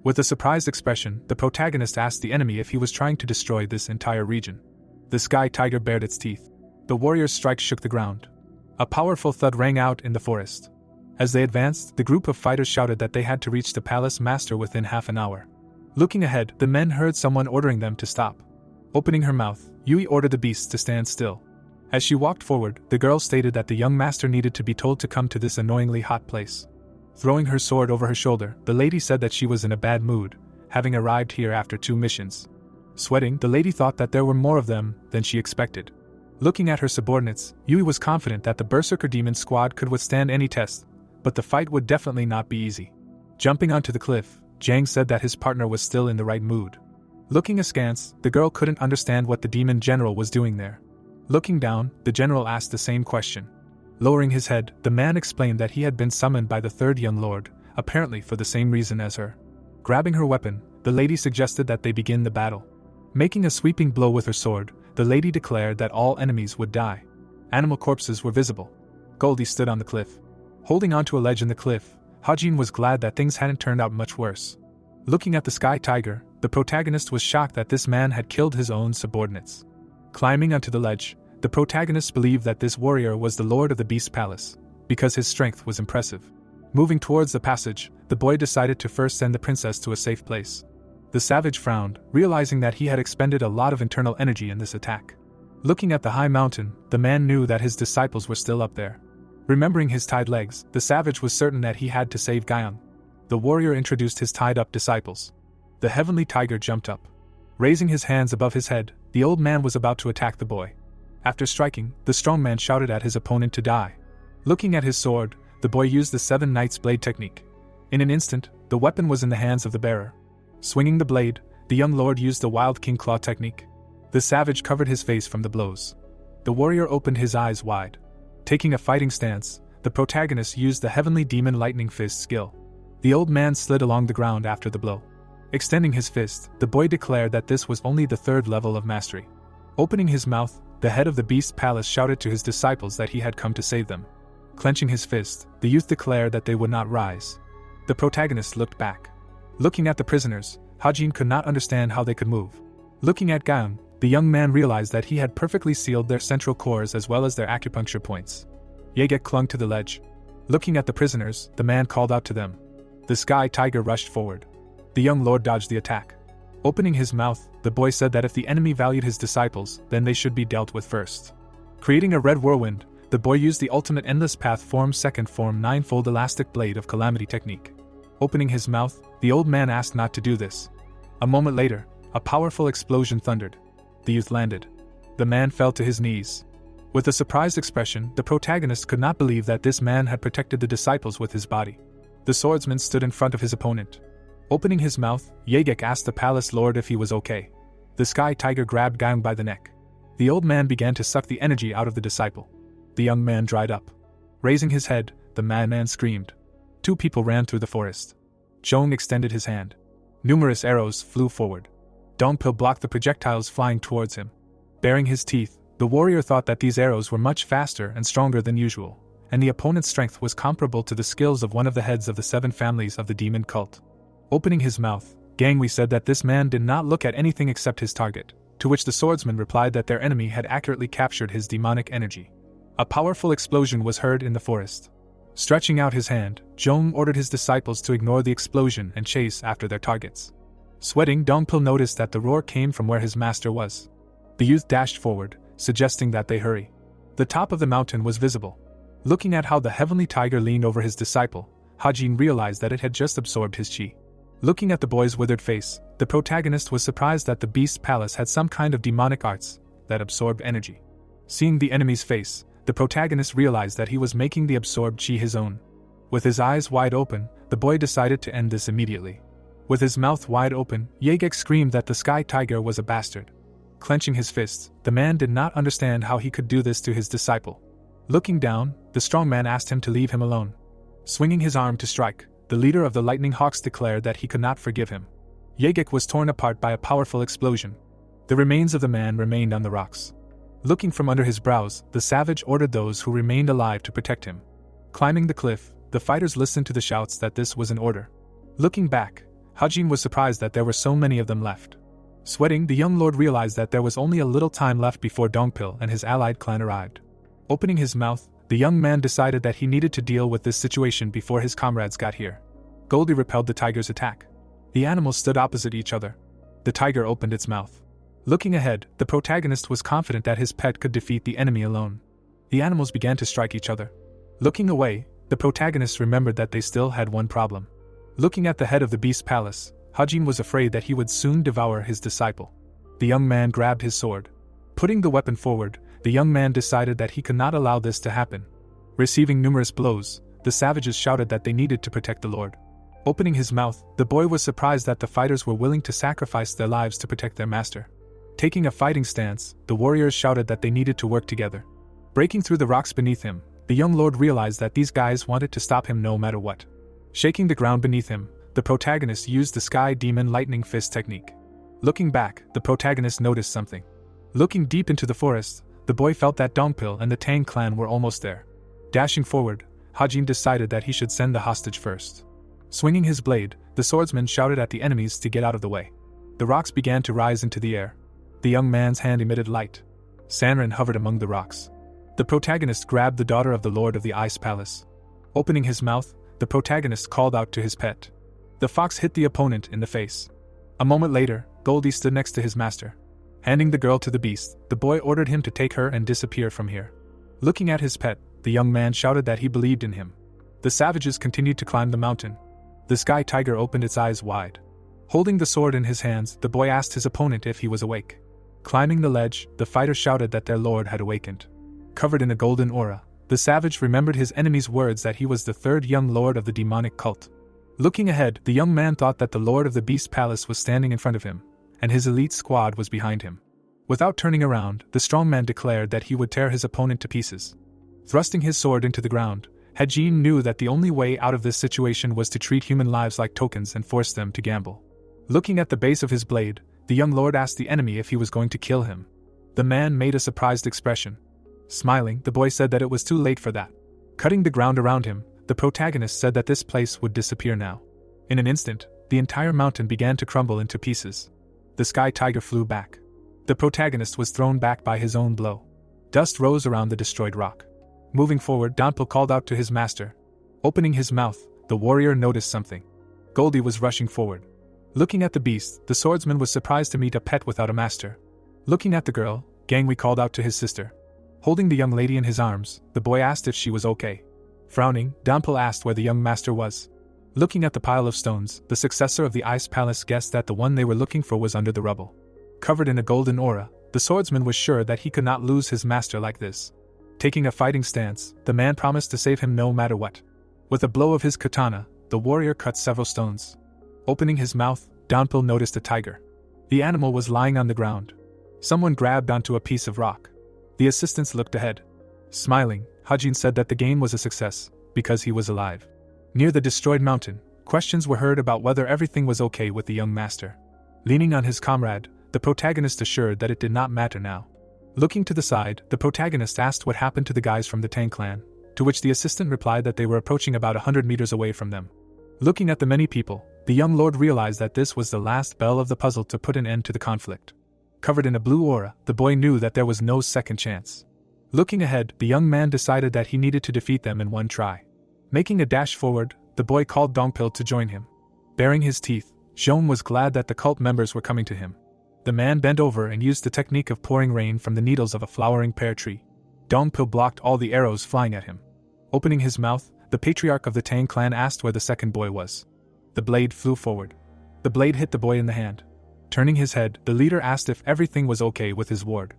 With a surprised expression, the protagonist asked the enemy if he was trying to destroy this entire region. The sky tiger bared its teeth. The warrior's strike shook the ground. A powerful thud rang out in the forest. As they advanced, the group of fighters shouted that they had to reach the palace master within half an hour. Looking ahead, the men heard someone ordering them to stop. Opening her mouth, Yui ordered the beasts to stand still. As she walked forward, the girl stated that the young master needed to be told to come to this annoyingly hot place. Throwing her sword over her shoulder, the lady said that she was in a bad mood, having arrived here after 2 missions. Sweating, the lady thought that there were more of them than she expected. Looking at her subordinates, Yui was confident that the Berserker Demon squad could withstand any test, but the fight would definitely not be easy. Jumping onto the cliff, Jang said that his partner was still in the right mood. Looking askance, the girl couldn't understand what the demon general was doing there. Looking down, the general asked the same question. Lowering his head, the man explained that he had been summoned by the third young lord, apparently for the same reason as her. Grabbing her weapon, the lady suggested that they begin the battle. Making a sweeping blow with her sword, the lady declared that all enemies would die. Animal corpses were visible. Goldie stood on the cliff. Holding onto a ledge in the cliff, Hajin was glad that things hadn't turned out much worse. Looking at the sky tiger, the protagonist was shocked that this man had killed his own subordinates. Climbing onto the ledge, the protagonist believed that this warrior was the lord of the Beast Palace, because his strength was impressive. Moving towards the passage, the boy decided to first send the princess to a safe place. The savage frowned, realizing that he had expended a lot of internal energy in this attack. Looking at the high mountain, the man knew that his disciples were still up there. Remembering his tied legs, the savage was certain that he had to save Gaian. The warrior introduced his tied-up disciples. The heavenly tiger jumped up. Raising his hands above his head, the old man was about to attack the boy. After striking, the strong man shouted at his opponent to die. Looking at his sword, the boy used the 7 Knights blade technique. In an instant, the weapon was in the hands of the bearer. Swinging the blade, the young lord used the Wild King Claw technique. The savage covered his face from the blows. The warrior opened his eyes wide. Taking a fighting stance, the protagonist used the Heavenly Demon Lightning Fist skill. The old man slid along the ground after the blow. Extending his fist, the boy declared that this was only the 3rd level of mastery. Opening his mouth, the head of the Beast Palace shouted to his disciples that he had come to save them. Clenching his fist, the youth declared that they would not rise. The protagonist looked back. Looking at the prisoners, Hajin could not understand how they could move. Looking at Gaian, the young man realized that he had perfectly sealed their central cores as well as their acupuncture points. Yegek clung to the ledge. Looking at the prisoners, the man called out to them. The sky tiger rushed forward. The young lord dodged the attack. Opening his mouth, the boy said that if the enemy valued his disciples, then they should be dealt with first. Creating a red whirlwind, the boy used the ultimate endless path form 2nd form 9-fold elastic blade of calamity technique. Opening his mouth, the old man asked not to do this. A moment later, a powerful explosion thundered. The youth landed. The man fell to his knees. With a surprised expression, the protagonist could not believe that this man had protected the disciples with his body. The swordsman stood in front of his opponent. Opening his mouth, Yegek asked the palace lord if he was okay. The sky tiger grabbed Gaian by the neck. The old man began to suck the energy out of the disciple. the young man dried up. Raising his head, the madman screamed. 2 people ran through the forest. Zhong extended his hand. Numerous arrows flew forward. Dongpil blocked the projectiles flying towards him. Baring his teeth, the warrior thought that these arrows were much faster and stronger than usual, and the opponent's strength was comparable to the skills of one of the heads of the 7 families of the demon cult. Opening his mouth, Gangwei said that this man did not look at anything except his target, to which the swordsman replied that their enemy had accurately captured his demonic energy. A powerful explosion was heard in the forest. Stretching out his hand, Zhong ordered his disciples to ignore the explosion and chase after their targets. Sweating, Dongpil noticed that the roar came from where his master was. The youth dashed forward, suggesting that they hurry. The top of the mountain was visible. Looking at how the heavenly tiger leaned over his disciple, Hajin realized that it had just absorbed his chi. Looking at the boy's withered face, the protagonist was surprised that the beast's palace had some kind of demonic arts that absorbed energy. Seeing the enemy's face, the protagonist realized that he was making the absorbed chi his own. With his eyes wide open, the boy decided to end this immediately. With his mouth wide open, Yegek screamed that the sky tiger was a bastard. Clenching his fists, the man did not understand how he could do this to his disciple. Looking down, the strong man asked him to leave him alone. Swinging his arm to strike, the leader of the Lightning Hawks declared that he could not forgive him. Yegek was torn apart by a powerful explosion. The remains of the man remained on the rocks. Looking from under his brows, the savage ordered those who remained alive to protect him. Climbing the cliff, the fighters listened to the shouts that this was an order. Looking back, Hajin was surprised that there were so many of them left. Sweating, the young lord realized that there was only a little time left before Dongpil and his allied clan arrived. Opening his mouth, the young man decided that he needed to deal with this situation before his comrades got here. Goldie repelled the tiger's attack. The animals stood opposite each other. The tiger opened its mouth. Looking ahead, the protagonist was confident that his pet could defeat the enemy alone. The animals began to strike each other. Looking away, the protagonist remembered that they still had one problem. Looking at the head of the beast palace, Hajin was afraid that he would soon devour his disciple. The young man grabbed his sword. Putting the weapon forward, the young man decided that he could not allow this to happen. Receiving numerous blows, the savages shouted that they needed to protect the lord. Opening his mouth, the boy was surprised that the fighters were willing to sacrifice their lives to protect their master. Taking a fighting stance, the warriors shouted that they needed to work together. Breaking through the rocks beneath him, the young lord realized that these guys wanted to stop him no matter what. Shaking the ground beneath him, the protagonist used the Sky Demon Lightning Fist technique. Looking back, the protagonist noticed something. Looking deep into the forest, the boy felt that Dongpil and the Tang clan were almost there. Dashing forward, Hajin decided that he should send the hostage first. Swinging his blade, the swordsman shouted at the enemies to get out of the way. The rocks began to rise into the air. The young man's hand emitted light. Sanran hovered among the rocks. The protagonist grabbed the daughter of the Lord of the Ice Palace. Opening his mouth, the protagonist called out to his pet. The fox hit the opponent in the face. A moment later, Goldie stood next to his master. Handing the girl to the beast, the boy ordered him to take her and disappear from here. Looking at his pet, the young man shouted that he believed in him. The savages continued to climb the mountain. The sky tiger opened its eyes wide. Holding the sword in his hands, the boy asked his opponent if he was awake. Climbing the ledge, the fighter shouted that their lord had awakened. Covered in a golden aura, the savage remembered his enemy's words that he was the third young lord of the demonic cult. Looking ahead, the young man thought that the lord of the beast palace was standing in front of him, and his elite squad was behind him. Without turning around, the strong man declared that he would tear his opponent to pieces. Thrusting his sword into the ground, Hajin knew that the only way out of this situation was to treat human lives like tokens and force them to gamble. Looking at the base of his blade, the young lord asked the enemy if he was going to kill him. The man made a surprised expression. Smiling, the boy said that it was too late for that. Cutting the ground around him, the protagonist said that this place would disappear now. In an instant, the entire mountain began to crumble into pieces. The sky tiger flew back. The protagonist was thrown back by his own blow. Dust rose around the destroyed rock. Moving forward, Dongpil called out to his master. Opening his mouth, the warrior noticed something. Goldie was rushing forward. Looking at the beast, the swordsman was surprised to meet a pet without a master. Looking at the girl, Gangwei called out to his sister. Holding the young lady in his arms, the boy asked if she was okay. Frowning, Dongpil asked where the young master was. Looking at the pile of stones, the successor of the Ice Palace guessed that the one they were looking for was under the rubble. Covered in a golden aura, the swordsman was sure that he could not lose his master like this. Taking a fighting stance, the man promised to save him no matter what. With a blow of his katana, the warrior cut several stones. Opening his mouth, Dongpil noticed a tiger. The animal was lying on the ground. Someone grabbed onto a piece of rock. The assistants looked ahead. Smiling, Hajin said that the game was a success, because he was alive. Near the destroyed mountain, questions were heard about whether everything was okay with the young master. Leaning on his comrade, the protagonist assured that it did not matter now. Looking to the side, the protagonist asked what happened to the guys from the Tang clan, to which the assistant replied that they were approaching about 100 meters away from them. Looking at the many people, the young lord realized that this was the last bell of the puzzle to put an end to the conflict. Covered in a blue aura, the boy knew that there was no second chance. Looking ahead, the young man decided that he needed to defeat them in one try. Making a dash forward, the boy called Dongpil to join him. Baring his teeth, Zhong was glad that the cult members were coming to him. The man bent over and used the technique of pouring rain from the needles of a flowering pear tree. Dongpil blocked all the arrows flying at him. Opening his mouth, the patriarch of the Tang clan asked where the second boy was. The blade flew forward. The blade hit the boy in the hand. Turning his head, the leader asked if everything was okay with his ward.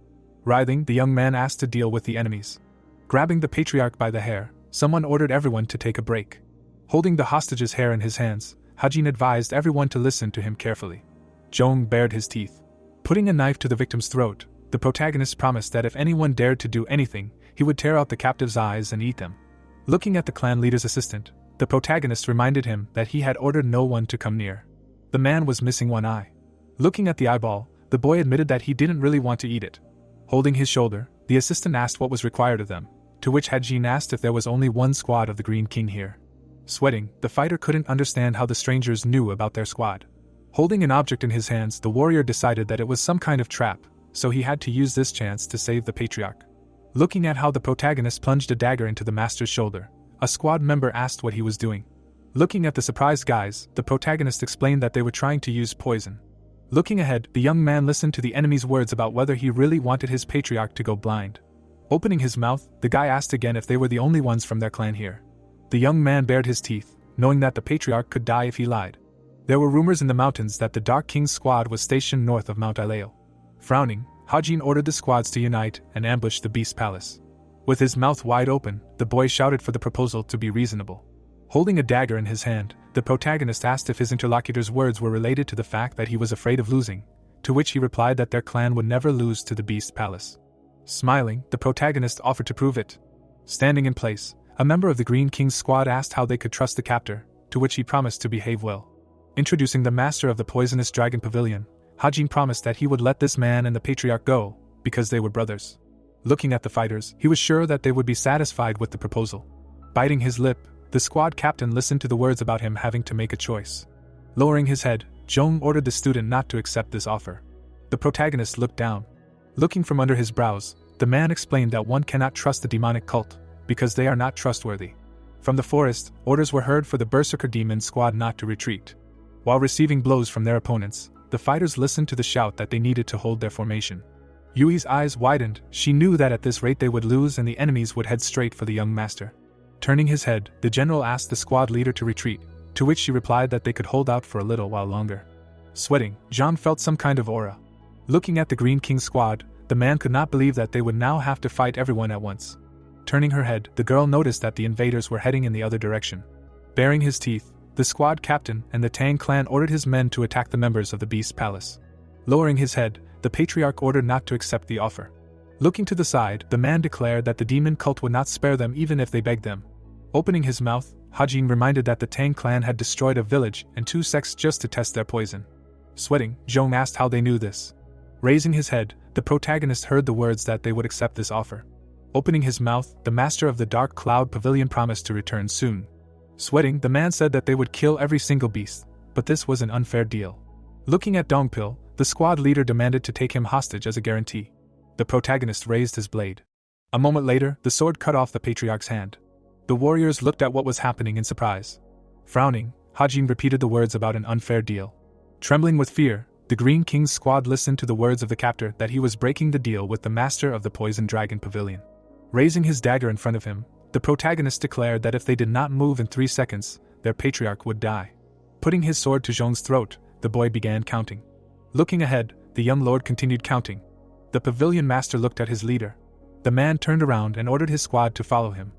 Writhing, the young man asked to deal with the enemies. Grabbing the patriarch by the hair, someone ordered everyone to take a break. Holding the hostage's hair in his hands, Hajin advised everyone to listen to him carefully. Zhong bared his teeth. Putting a knife to the victim's throat, the protagonist promised that if anyone dared to do anything, he would tear out the captive's eyes and eat them. Looking at the clan leader's assistant, the protagonist reminded him that he had ordered no one to come near. The man was missing one eye. Looking at the eyeball, the boy admitted that he didn't really want to eat it. Holding his shoulder, the assistant asked what was required of them, to which Hajin asked if there was only one squad of the Green King here. Sweating, the fighter couldn't understand how the strangers knew about their squad. Holding an object in his hands, the warrior decided that it was some kind of trap, so he had to use this chance to save the patriarch. Looking at how the protagonist plunged a dagger into the master's shoulder, a squad member asked what he was doing. Looking at the surprised guys, the protagonist explained that they were trying to use poison. Looking ahead, the young man listened to the enemy's words about whether he really wanted his patriarch to go blind. Opening his mouth, the guy asked again if they were the only ones from their clan here. The young man bared his teeth, knowing that the patriarch could die if he lied. There were rumors in the mountains that the Dark King's squad was stationed north of Mount Ileo. Frowning, Hajin ordered the squads to unite and ambush the beast palace. With his mouth wide open, the boy shouted for the proposal to be reasonable. Holding a dagger in his hand, the protagonist asked if his interlocutor's words were related to the fact that he was afraid of losing, to which he replied that their clan would never lose to the beast palace. Smiling, the protagonist offered to prove it. Standing in place, a member of the Green King's squad asked how they could trust the captor, to which he promised to behave well. Introducing the master of the poisonous dragon pavilion, Hajin promised that he would let this man and the patriarch go, because they were brothers. Looking at the fighters, he was sure that they would be satisfied with the proposal. Biting his lip, the squad captain listened to the words about him having to make a choice. Lowering his head, Zhong ordered the student not to accept this offer. The protagonist looked down. Looking from under his brows, the man explained that one cannot trust the demonic cult, because they are not trustworthy. From the forest, orders were heard for the Berserker demon squad not to retreat. While receiving blows from their opponents, the fighters listened to the shout that they needed to hold their formation. Yui's eyes widened. She knew that at this rate they would lose and the enemies would head straight for the young master. Turning his head, the general asked the squad leader to retreat, to which she replied that they could hold out for a little while longer. Sweating, Zhang felt some kind of aura. Looking at the Green King's squad, the man could not believe that they would now have to fight everyone at once. Turning her head, the girl noticed that the invaders were heading in the other direction. Baring his teeth, the squad captain and the Tang clan ordered his men to attack the members of the Beast Palace. Lowering his head, the patriarch ordered not to accept the offer. Looking to the side, the man declared that the demon cult would not spare them even if they begged them. Opening his mouth, Hajin reminded that the Tang clan had destroyed a village and 2 sects just to test their poison. Sweating, Zhong asked how they knew this. Raising his head, the protagonist heard the words that they would accept this offer. Opening his mouth, the master of the Dark Cloud Pavilion promised to return soon. Sweating, the man said that they would kill every single beast, but this was an unfair deal. Looking at Dongpil, the squad leader demanded to take him hostage as a guarantee. The protagonist raised his blade. A moment later, the sword cut off the patriarch's hand. The warriors looked at what was happening in surprise. Frowning, Hajin repeated the words about an unfair deal. Trembling with fear, the Green King's squad listened to the words of the captor that he was breaking the deal with the master of the Poison Dragon Pavilion. Raising his dagger in front of him, the protagonist declared that if they did not move in 3 seconds, their patriarch would die. Putting his sword to Zhong's throat, the boy began counting. Looking ahead, the young lord continued counting. The pavilion master looked at his leader. The man turned around and ordered his squad to follow him.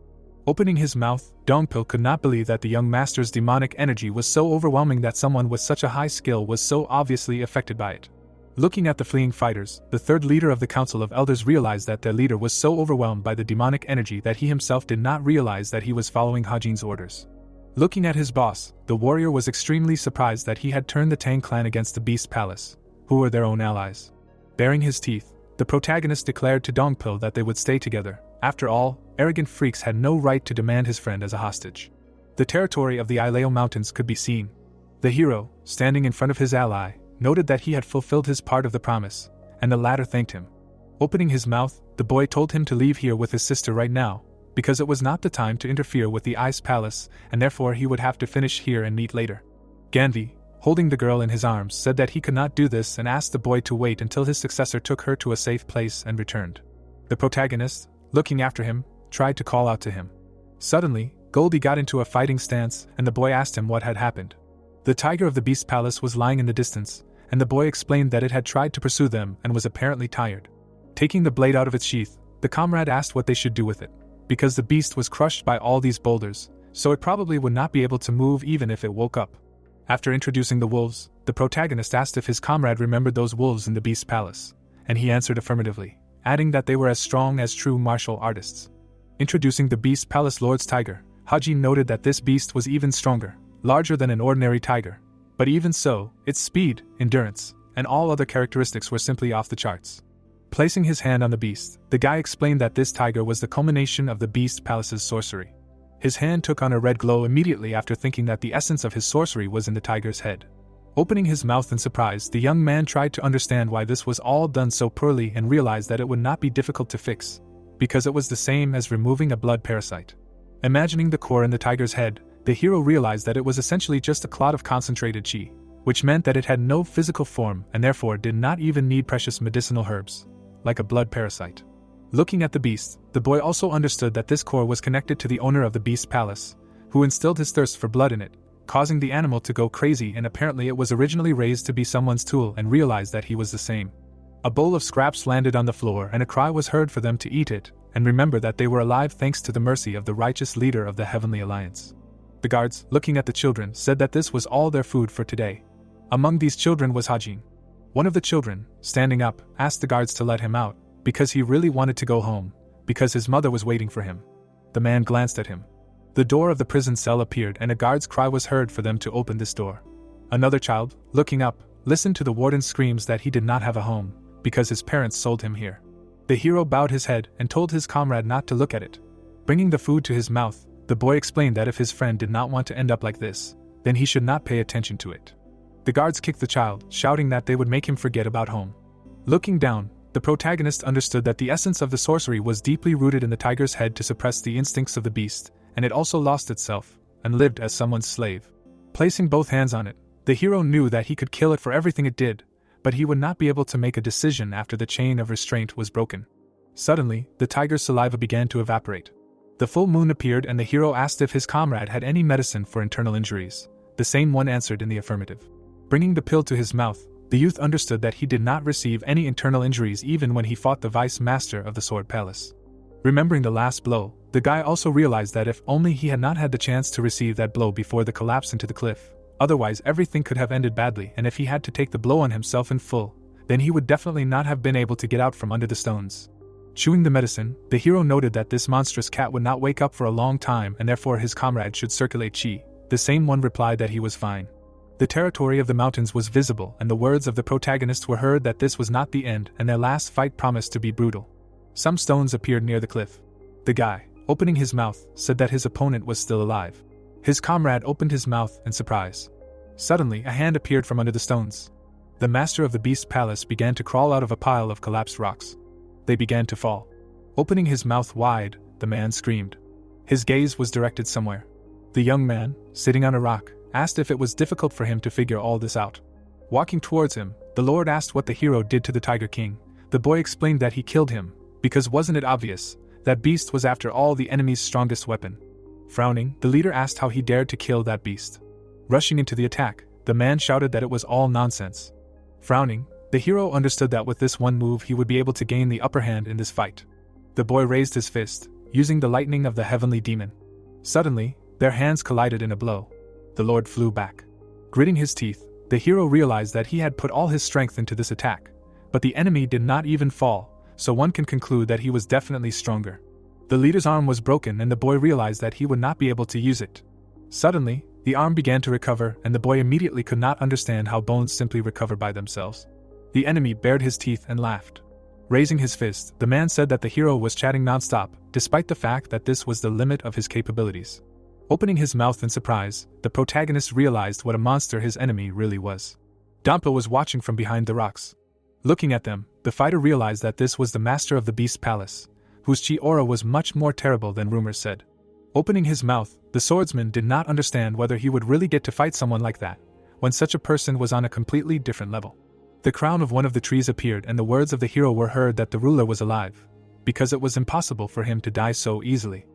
Opening his mouth, Dongpil could not believe that the young master's demonic energy was so overwhelming that someone with such a high skill was so obviously affected by it. Looking at the fleeing fighters, the third leader of the Council of Elders realized that their leader was so overwhelmed by the demonic energy that he himself did not realize that he was following Hajin's orders. Looking at his boss, the warrior was extremely surprised that he had turned the Tang clan against the Beast Palace, who were their own allies. Baring his teeth, the protagonist declared to Dongpil that they would stay together. After all, arrogant freaks had no right to demand his friend as a hostage. The territory of the Ileo Mountains could be seen. The hero, standing in front of his ally, noted that he had fulfilled his part of the promise, and the latter thanked him. Opening his mouth, the boy told him to leave here with his sister right now, because it was not the time to interfere with the Ice Palace, and therefore he would have to finish here and meet later. Ganvi, holding the girl in his arms, said that he could not do this and asked the boy to wait until his successor took her to a safe place and returned. The protagonist, looking after him, tried to call out to him. Suddenly, Goldie got into a fighting stance, and the boy asked him what had happened. The tiger of the Beast Palace was lying in the distance, and the boy explained that it had tried to pursue them and was apparently tired. Taking the blade out of its sheath, the comrade asked what they should do with it, because the beast was crushed by all these boulders, so it probably would not be able to move even if it woke up. After introducing the wolves, the protagonist asked if his comrade remembered those wolves in the Beast Palace, and he answered affirmatively, adding that they were as strong as true martial artists. Introducing the Beast Palace Lord's tiger, Hajin noted that this beast was even stronger, larger than an ordinary tiger. But even so, its speed, endurance, and all other characteristics were simply off the charts. Placing his hand on the beast, the guy explained that this tiger was the culmination of the Beast Palace's sorcery. His hand took on a red glow immediately after thinking that the essence of his sorcery was in the tiger's head. Opening his mouth in surprise, the young man tried to understand why this was all done so poorly and realized that it would not be difficult to fix, because it was the same as removing a blood parasite. Imagining the core in the tiger's head, the hero realized that it was essentially just a clot of concentrated chi, which meant that it had no physical form and therefore did not even need precious medicinal herbs, like a blood parasite. Looking at the beast, the boy also understood that this core was connected to the owner of the Beast Palace, who instilled his thirst for blood in it, causing the animal to go crazy, and apparently it was originally raised to be someone's tool and realized that he was the same. A bowl of scraps landed on the floor and a cry was heard for them to eat it, and remember that they were alive thanks to the mercy of the righteous leader of the Heavenly Alliance. The guards, looking at the children, said that this was all their food for today. Among these children was Hajin. One of the children, standing up, asked the guards to let him out, because he really wanted to go home, because his mother was waiting for him. The man glanced at him. The door of the prison cell appeared and a guard's cry was heard for them to open this door. Another child, looking up, listened to the warden's screams that he did not have a home, because his parents sold him here. The hero bowed his head and told his comrade not to look at it. Bringing the food to his mouth, the boy explained that if his friend did not want to end up like this, then he should not pay attention to it. The guards kicked the child, shouting that they would make him forget about home. Looking down, the protagonist understood that the essence of the sorcery was deeply rooted in the tiger's head to suppress the instincts of the beast, and it also lost itself, and lived as someone's slave. Placing both hands on it, the hero knew that he could kill it for everything it did, but he would not be able to make a decision after the chain of restraint was broken. Suddenly, the tiger's saliva began to evaporate. The full moon appeared and the hero asked if his comrade had any medicine for internal injuries. The same one answered in the affirmative. Bringing the pill to his mouth, the youth understood that he did not receive any internal injuries even when he fought the vice master of the Sword Palace. Remembering the last blow, the guy also realized that if only he had not had the chance to receive that blow before the collapse into the cliff, otherwise everything could have ended badly, and if he had to take the blow on himself in full, then he would definitely not have been able to get out from under the stones. Chewing the medicine, the hero noted that this monstrous cat would not wake up for a long time and therefore his comrade should circulate chi. The same one replied that he was fine. The territory of the mountains was visible and the words of the protagonist were heard that this was not the end and their last fight promised to be brutal. Some stones appeared near the cliff. The guy, opening his mouth, said that his opponent was still alive. His comrade opened his mouth in surprise. Suddenly, a hand appeared from under the stones. The master of the Beast Palace began to crawl out of a pile of collapsed rocks. They began to fall. Opening his mouth wide, the man screamed. His gaze was directed somewhere. The young man, sitting on a rock, asked if it was difficult for him to figure all this out. Walking towards him, the Lord asked what the hero did to the Tiger King. The boy explained that he killed him, because wasn't it obvious? That beast was after all the enemy's strongest weapon. Frowning, the leader asked how he dared to kill that beast. Rushing into the attack, the man shouted that it was all nonsense. Frowning, the hero understood that with this one move he would be able to gain the upper hand in this fight. The boy raised his fist, using the lightning of the heavenly demon. Suddenly, their hands collided in a blow. The Lord flew back. Gritting his teeth, The hero realized that he had put all his strength into this attack, but the enemy did not even fall, so one can conclude that he was definitely stronger. The leader's arm was broken and the boy realized that he would not be able to use it. Suddenly, the arm began to recover and the boy immediately could not understand how bones simply recover by themselves. The enemy bared his teeth and laughed. Raising his fist, the man said that the hero was chatting non-stop, despite the fact that this was the limit of his capabilities. Opening his mouth in surprise, the protagonist realized what a monster his enemy really was. Dampa was watching from behind the rocks. Looking at them, the fighter realized that this was the master of the Beast Palace, whose chi aura was much more terrible than rumors said. Opening his mouth, the swordsman did not understand whether he would really get to fight someone like that, when such a person was on a completely different level. The crown of one of the trees appeared and the words of the hero were heard that the ruler was alive, because it was impossible for him to die so easily.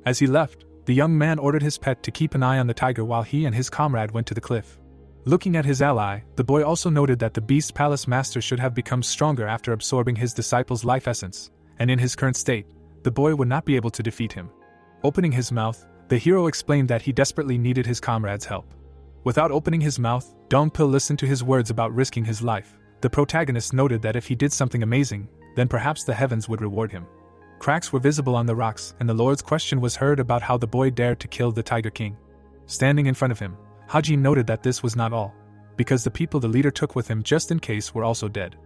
As he left, the young man ordered his pet to keep an eye on the tiger while he and his comrade went to the cliff. Looking at his ally, the boy also noted that the Beast Palace master should have become stronger after absorbing his disciple's life essence, and in his current state, the boy would not be able to defeat him. Opening his mouth, the hero explained that he desperately needed his comrade's help. Without opening his mouth, Dongpil listened to his words about risking his life. The protagonist noted that if he did something amazing, then perhaps the heavens would reward him. Cracks were visible on the rocks, and the Lord's question was heard about how the boy dared to kill the Tiger King. Standing in front of him, Hajin noted that this was not all, because the people the leader took with him just in case were also dead.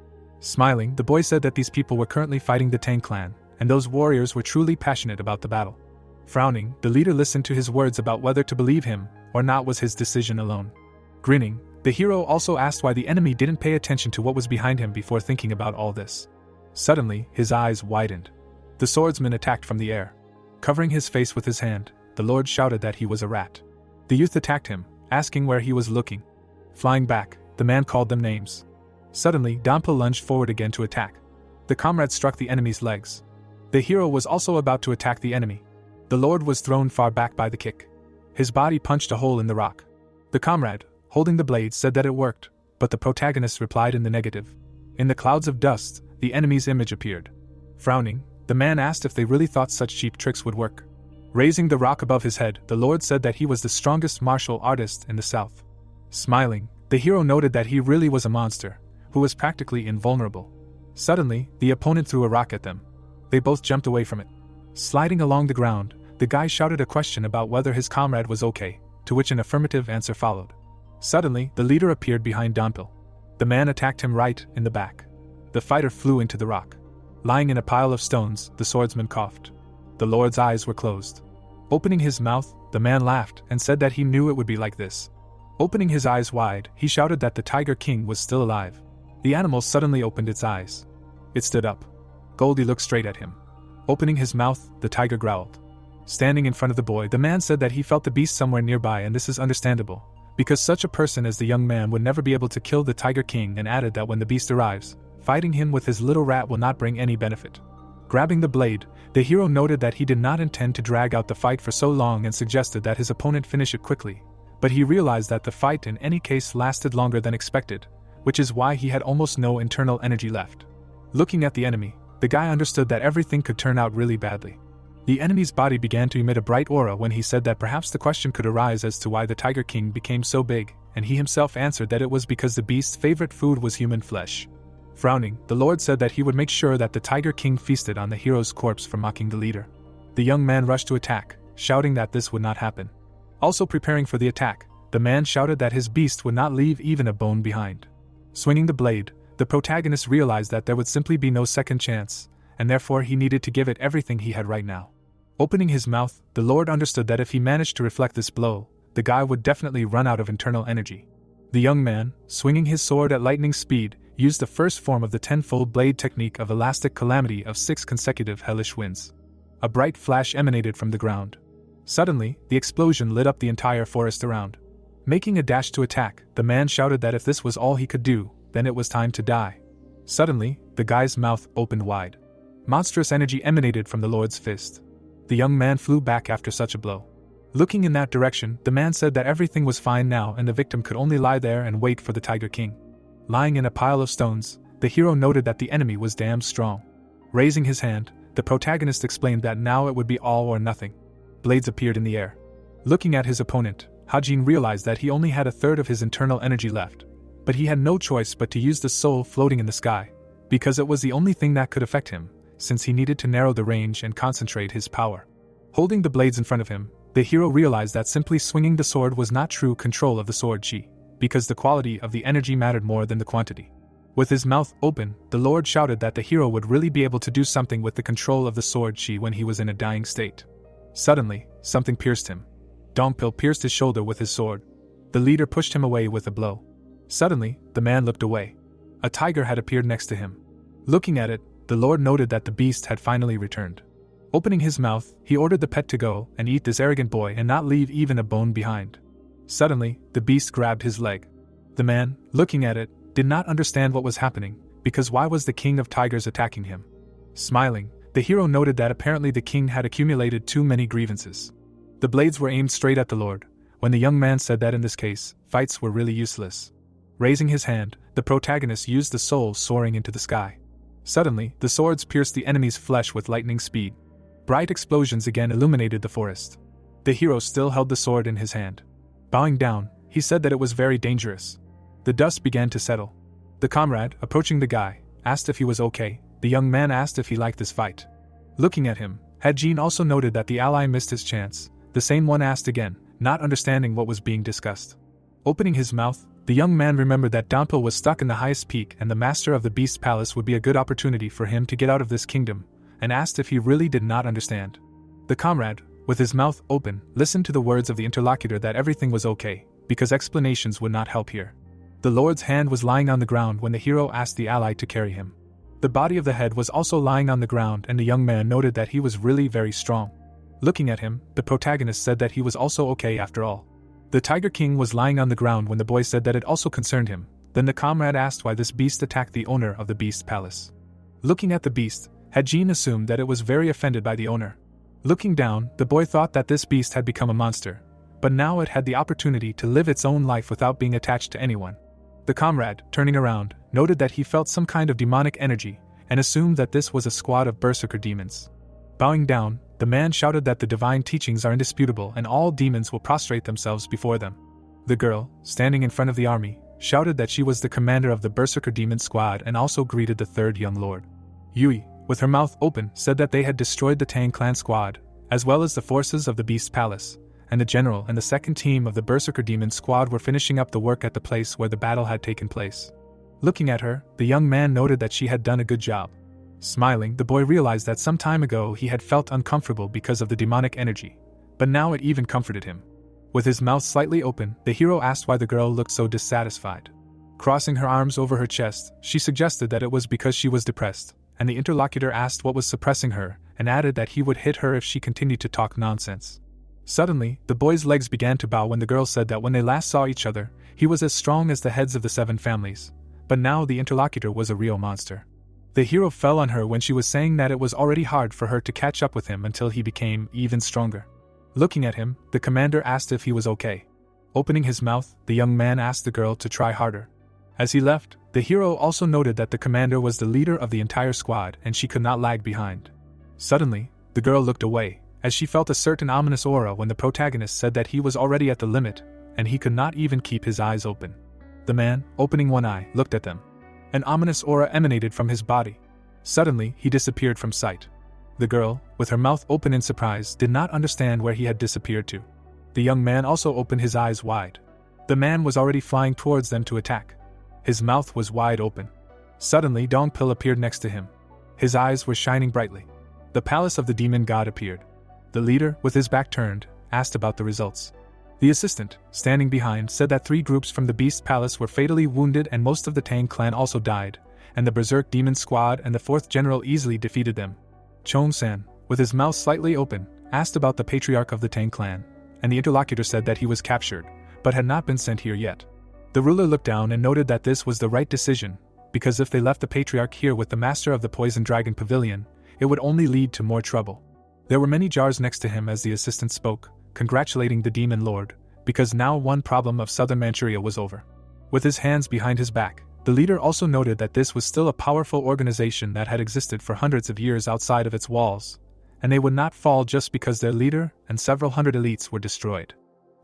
Smiling, the boy said that these people were currently fighting the Tang clan, and those warriors were truly passionate about the battle. Frowning, the leader listened to his words about whether to believe him or not was his decision alone. Grinning, the hero also asked why the enemy didn't pay attention to what was behind him before thinking about all this. Suddenly, his eyes widened. The swordsman attacked from the air. Covering his face with his hand, the lord shouted that he was a rat. The youth attacked him, asking where he was looking. Flying back, the man called them names. Suddenly, Dampa lunged forward again to attack. The comrade struck the enemy's legs. The hero was also about to attack the enemy. The lord was thrown far back by the kick. His body punched a hole in the rock. The comrade, holding the blade, said that it worked, but the protagonist replied in the negative. In the clouds of dust, the enemy's image appeared. Frowning, the man asked if they really thought such cheap tricks would work. Raising the rock above his head, the lord said that he was the strongest martial artist in the south. Smiling, the hero noted that he really was a monster, who was practically invulnerable. Suddenly, the opponent threw a rock at them. They both jumped away from it. Sliding along the ground, the guy shouted a question about whether his comrade was okay, to which an affirmative answer followed. Suddenly, the leader appeared behind Dampil. The man attacked him right in the back. The fighter flew into the rock. Lying in a pile of stones, the swordsman coughed. The lord's eyes were closed. Opening his mouth, the man laughed and said that he knew it would be like this. Opening his eyes wide, he shouted that the Tiger King was still alive. The animal suddenly opened its eyes. It stood up. Goldie looked straight at him. Opening his mouth, the tiger growled. Standing in front of the boy, the man said that he felt the beast somewhere nearby, and this is understandable, because such a person as the young man would never be able to kill the Tiger King, and added that when the beast arrives, fighting him with his little rat will not bring any benefit. Grabbing the blade, the hero noted that he did not intend to drag out the fight for so long and suggested that his opponent finish it quickly, but he realized that the fight in any case lasted longer than expected, which is why he had almost no internal energy left. Looking at the enemy, the guy understood that everything could turn out really badly. The enemy's body began to emit a bright aura when he said that perhaps the question could arise as to why the Tiger King became so big, and he himself answered that it was because the beast's favorite food was human flesh. Frowning, the lord said that he would make sure that the Tiger King feasted on the hero's corpse for mocking the leader. The young man rushed to attack, shouting that this would not happen. Also preparing for the attack, the man shouted that his beast would not leave even a bone behind. Swinging the blade, the protagonist realized that there would simply be no second chance, and therefore he needed to give it everything he had right now. Opening his mouth, the lord understood that if he managed to reflect this blow, the guy would definitely run out of internal energy. The young man, swinging his sword at lightning speed, used the first form of the tenfold blade technique of elastic calamity of 6 consecutive hellish winds. A bright flash emanated from the ground. Suddenly, the explosion lit up the entire forest around. Making a dash to attack, the man shouted that if this was all he could do, then it was time to die. Suddenly, the guy's mouth opened wide. Monstrous energy emanated from the lord's fist. The young man flew back after such a blow. Looking in that direction, the man said that everything was fine now and the victim could only lie there and wait for the Tiger King. Lying in a pile of stones, the hero noted that the enemy was damn strong. Raising his hand, the protagonist explained that now it would be all or nothing. Blades appeared in the air. Looking at his opponent, Hajin realized that he only had a third of his internal energy left, but he had no choice but to use the soul floating in the sky, because it was the only thing that could affect him, since he needed to narrow the range and concentrate his power. Holding the blades in front of him, the hero realized that simply swinging the sword was not true control of the sword chi, because the quality of the energy mattered more than the quantity. With his mouth open, the Lord shouted that the hero would really be able to do something with the control of the sword chi when he was in a dying state. Suddenly, something pierced him. Dongpil pierced his shoulder with his sword. The leader pushed him away with a blow. Suddenly, the man looked away. A tiger had appeared next to him. Looking at it, the Lord noted that the beast had finally returned. Opening his mouth, he ordered the pet to go and eat this arrogant boy and not leave even a bone behind. Suddenly, the beast grabbed his leg. The man, looking at it, did not understand what was happening, because why was the king of tigers attacking him? Smiling, the hero noted that apparently the king had accumulated too many grievances. The blades were aimed straight at the Lord, when the young man said that in this case, fights were really useless. Raising his hand, the protagonist used the soul soaring into the sky. Suddenly, the swords pierced the enemy's flesh with lightning speed. Bright explosions again illuminated the forest. The hero still held the sword in his hand. Bowing down, he said that it was very dangerous. The dust began to settle. The comrade, approaching the guy, asked if he was okay. The young man asked if he liked this fight. Looking at him, Had-jin also noted that the ally missed his chance. The same one asked again, not understanding what was being discussed. Opening his mouth, the young man remembered that Donpil was stuck in the highest peak and the master of the Beast Palace would be a good opportunity for him to get out of this kingdom, and asked if he really did not understand. The comrade, with his mouth open, listened to the words of the interlocutor that everything was okay, because explanations would not help here. The Lord's hand was lying on the ground when the hero asked the ally to carry him. The body of the head was also lying on the ground and the young man noted that he was really very strong. Looking at him, the protagonist said that he was also okay after all. The Tiger King was lying on the ground when the boy said that it also concerned him. Then the comrade asked why this beast attacked the owner of the Beast Palace. Looking at the beast, Had-jin assumed that it was very offended by the owner. Looking down, the boy thought that this beast had become a monster, but now it had the opportunity to live its own life without being attached to anyone. The comrade, turning around, noted that he felt some kind of demonic energy, and assumed that this was a squad of berserker demons. Bowing down, the man shouted that the divine teachings are indisputable and all demons will prostrate themselves before them. The girl, standing in front of the army, shouted that she was the commander of the berserker demon squad and also greeted the third young lord. Yui, with her mouth open, said that they had destroyed the Tang clan squad, as well as the forces of the Beast Palace, and the general and the second team of the berserker demon squad were finishing up the work at the place where the battle had taken place. Looking at her, the young man noted that she had done a good job. Smiling, the boy realized that some time ago he had felt uncomfortable because of the demonic energy, but now it even comforted him. With his mouth slightly open, the hero asked why the girl looked so dissatisfied. Crossing her arms over her chest, she suggested that it was because she was depressed, and the interlocutor asked what was suppressing her, and added that he would hit her if she continued to talk nonsense. Suddenly, the boy's legs began to bow when the girl said that when they last saw each other, he was as strong as the heads of the 7 families, but now the interlocutor was a real monster. The hero fell on her when she was saying that it was already hard for her to catch up with him until he became even stronger. Looking at him, the commander asked if he was okay. Opening his mouth, the young man asked the girl to try harder. As he left, the hero also noted that the commander was the leader of the entire squad and she could not lag behind. Suddenly, the girl looked away, as she felt a certain ominous aura when the protagonist said that he was already at the limit, and he could not even keep his eyes open. The man, opening one eye, looked at them. An ominous aura emanated from his body. Suddenly, he disappeared from sight. The girl, with her mouth open in surprise, did not understand where he had disappeared to. The young man also opened his eyes wide. The man was already flying towards them to attack. His mouth was wide open. Suddenly, Dongpil appeared next to him. His eyes were shining brightly. The palace of the demon god appeared. The leader, with his back turned, asked about the results. The assistant, standing behind, said that 3 groups from the Beast Palace were fatally wounded and most of the Tang clan also died, and the Berserk Demon Squad and the 4th General easily defeated them. Chong-san, with his mouth slightly open, asked about the patriarch of the Tang clan, and the interlocutor said that he was captured, but had not been sent here yet. The ruler looked down and noted that this was the right decision, because if they left the patriarch here with the master of the Poison Dragon Pavilion, it would only lead to more trouble. There were many jars next to him as the assistant spoke, congratulating the demon lord, because now one problem of southern Manchuria was over. With his hands behind his back, the leader also noted that this was still a powerful organization that had existed for hundreds of years outside of its walls, and they would not fall just because their leader and several hundred elites were destroyed.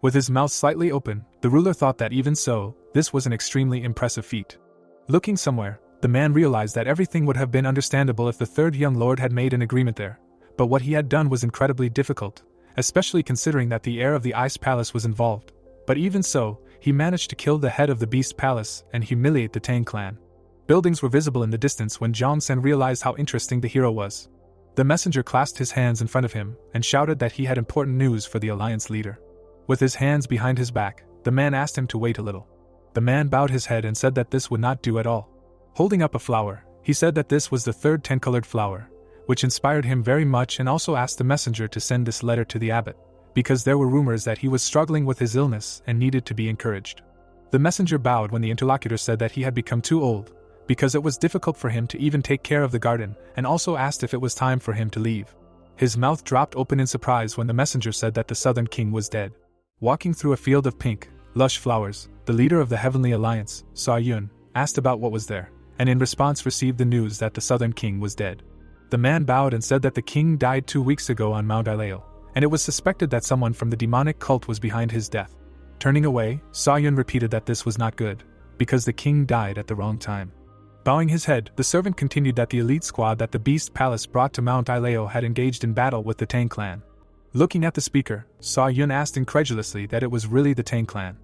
With his mouth slightly open, the ruler thought that even so, this was an extremely impressive feat. Looking somewhere, the man realized that everything would have been understandable if the third young lord had made an agreement there, but what he had done was incredibly difficult, especially considering that the heir of the Ice Palace was involved. But even so, he managed to kill the head of the Beast Palace and humiliate the Tang clan. Buildings were visible in the distance when Zhang Sen realized how interesting the hero was. The messenger clasped his hands in front of him and shouted that he had important news for the alliance leader. With his hands behind his back, the man asked him to wait a little. The man bowed his head and said that this would not do at all. Holding up a flower, he said that this was the third 10-colored flower, which inspired him very much, and also asked the messenger to send this letter to the abbot, because there were rumors that he was struggling with his illness and needed to be encouraged. The messenger bowed when the interlocutor said that he had become too old, because it was difficult for him to even take care of the garden, and also asked if it was time for him to leave. His mouth dropped open in surprise when the messenger said that the Southern King was dead. Walking through a field of pink, lush flowers, the leader of the Heavenly Alliance, Sa Yun, asked about what was there, and in response received the news that the Southern King was dead. The man bowed and said that the king died 2 weeks ago on Mount Ileo, and it was suspected that someone from the demonic cult was behind his death. Turning away, Sa Yun repeated that this was not good, because the king died at the wrong time. Bowing his head, the servant continued that the elite squad that the Beast Palace brought to Mount Ileo had engaged in battle with the Tang clan. Looking at the speaker, Sa Yun asked incredulously that it was really the Tang clan.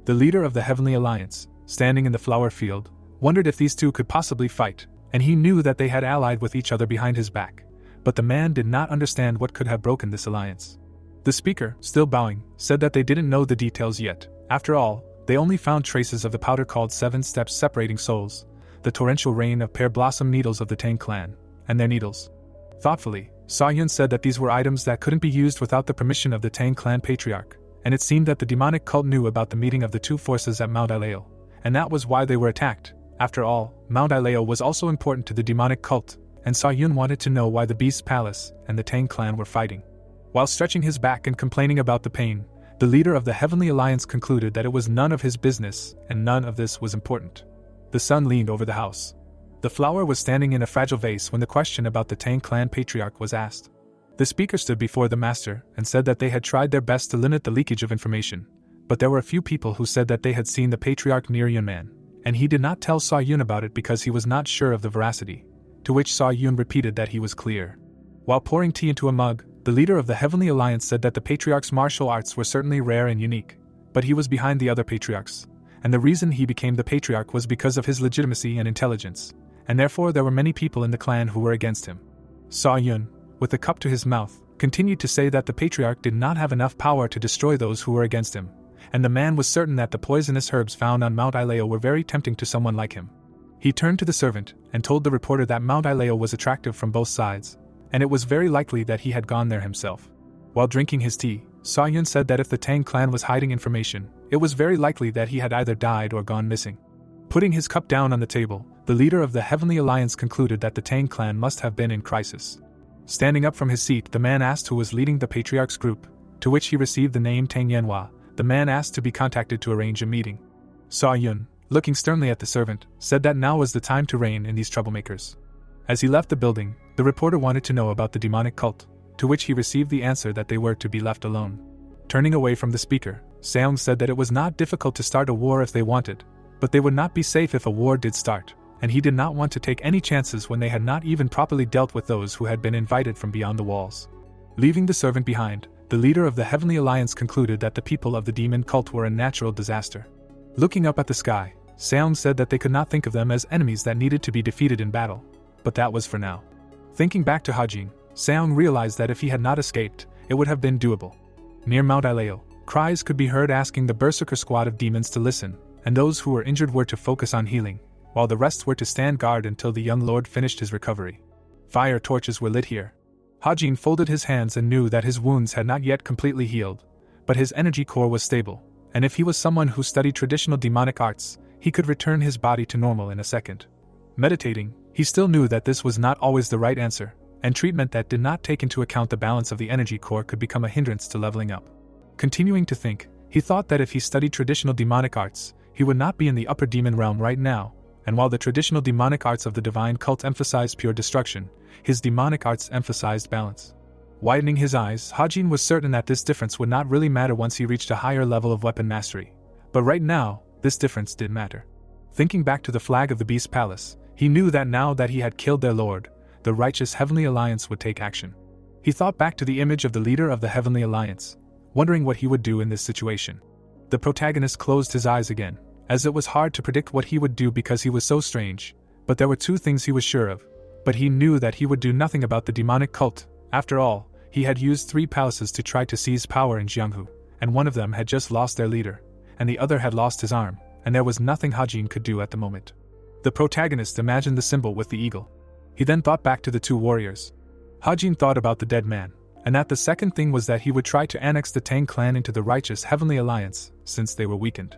The leader of the Heavenly Alliance, standing in the flower field, wondered if these two could possibly fight, and he knew that they had allied with each other behind his back, but the man did not understand what could have broken this alliance. The speaker, still bowing, said that they didn't know the details yet. After all, they only found traces of the powder called 7 steps separating souls, the torrential rain of pear blossom needles of the Tang clan, and their needles. Thoughtfully, Sa Yun said that these were items that couldn't be used without the permission of the Tang clan patriarch, and it seemed that the demonic cult knew about the meeting of the two forces at Mount Ileo, and that was why they were attacked. After all, Mount Ileo was also important to the demonic cult, and Sa Yun wanted to know why the Beast Palace and the Tang clan were fighting. While stretching his back and complaining about the pain, the leader of the Heavenly Alliance concluded that it was none of his business and none of this was important. The sun leaned over the house. The flower was standing in a fragile vase when the question about the Tang clan patriarch was asked. The speaker stood before the master and said that they had tried their best to limit the leakage of information, but there were a few people who said that they had seen the patriarch near Yunman, and he did not tell Sa Yun about it because he was not sure of the veracity, to which Sa Yun repeated that he was clear. While pouring tea into a mug, the leader of the Heavenly Alliance said that the patriarch's martial arts were certainly rare and unique, but he was behind the other patriarchs, and the reason he became the patriarch was because of his legitimacy and intelligence, and therefore there were many people in the clan who were against him. Sa Yun, with the cup to his mouth, continued to say that the patriarch did not have enough power to destroy those who were against him, and the man was certain that the poisonous herbs found on Mount Ileo were very tempting to someone like him. He turned to the servant and told the reporter that Mount Ileo was attractive from both sides, and it was very likely that he had gone there himself. While drinking his tea, Sa Yun said that if the Tang clan was hiding information, it was very likely that he had either died or gone missing. Putting his cup down on the table, the leader of the Heavenly Alliance concluded that the Tang clan must have been in crisis. Standing up from his seat, the man asked who was leading the patriarch's group, to which he received the name Tang Yanhua. The man asked to be contacted to arrange a meeting. Sa Yun, looking sternly at the servant, said that now was the time to rein in these troublemakers. As he left the building, the reporter wanted to know about the demonic cult, to which he received the answer that they were to be left alone. Turning away from the speaker, Seong said that it was not difficult to start a war if they wanted, but they would not be safe if a war did start, and he did not want to take any chances when they had not even properly dealt with those who had been invited from beyond the walls. Leaving the servant behind, the leader of the Heavenly Alliance concluded that the people of the demon cult were a natural disaster. Looking up at the sky, Seong said that they could not think of them as enemies that needed to be defeated in battle, but that was for now. Thinking back to Hajin, Seong realized that if he had not escaped, it would have been doable. Near Mount Ileo, cries could be heard asking the berserker squad of demons to listen, and those who were injured were to focus on healing, while the rest were to stand guard until the young lord finished his recovery. Fire torches were lit here. Hajin folded his hands and knew that his wounds had not yet completely healed, but his energy core was stable, and if he was someone who studied traditional demonic arts, he could return his body to normal in a second. Meditating, he still knew that this was not always the right answer, and treatment that did not take into account the balance of the energy core could become a hindrance to leveling up. Continuing to think, he thought that if he studied traditional demonic arts, he would not be in the upper demon realm right now, and while the traditional demonic arts of the divine cult emphasized pure destruction, his demonic arts emphasized balance. Widening his eyes, Hajin was certain that this difference would not really matter once he reached a higher level of weapon mastery. But right now, this difference did matter. Thinking back to the flag of the Beast Palace, he knew that now that he had killed their lord, the righteous Heavenly Alliance would take action. He thought back to the image of the leader of the Heavenly Alliance, wondering what he would do in this situation. The protagonist closed his eyes again, as it was hard to predict what he would do because he was so strange, but there were two things he was sure of. But he knew that he would do nothing about the demonic cult. After all, he had used 3 palaces to try to seize power in Jianghu, and one of them had just lost their leader, and the other had lost his arm, and there was nothing Hajin could do at the moment. The protagonist imagined the symbol with the eagle. He then thought back to the 2 warriors. Hajin thought about the dead man, and that the second thing was that he would try to annex the Tang clan into the righteous Heavenly Alliance, since they were weakened.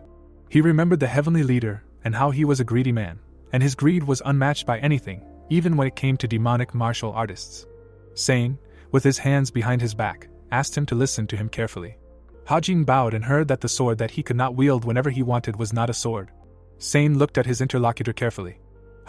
He remembered the Heavenly Leader, and how he was a greedy man, and his greed was unmatched by anything, even when it came to demonic martial artists. Saying, with his hands behind his back, asked him to listen to him carefully. Hajin bowed and heard that the sword that he could not wield whenever he wanted was not a sword. Sane looked at his interlocutor carefully.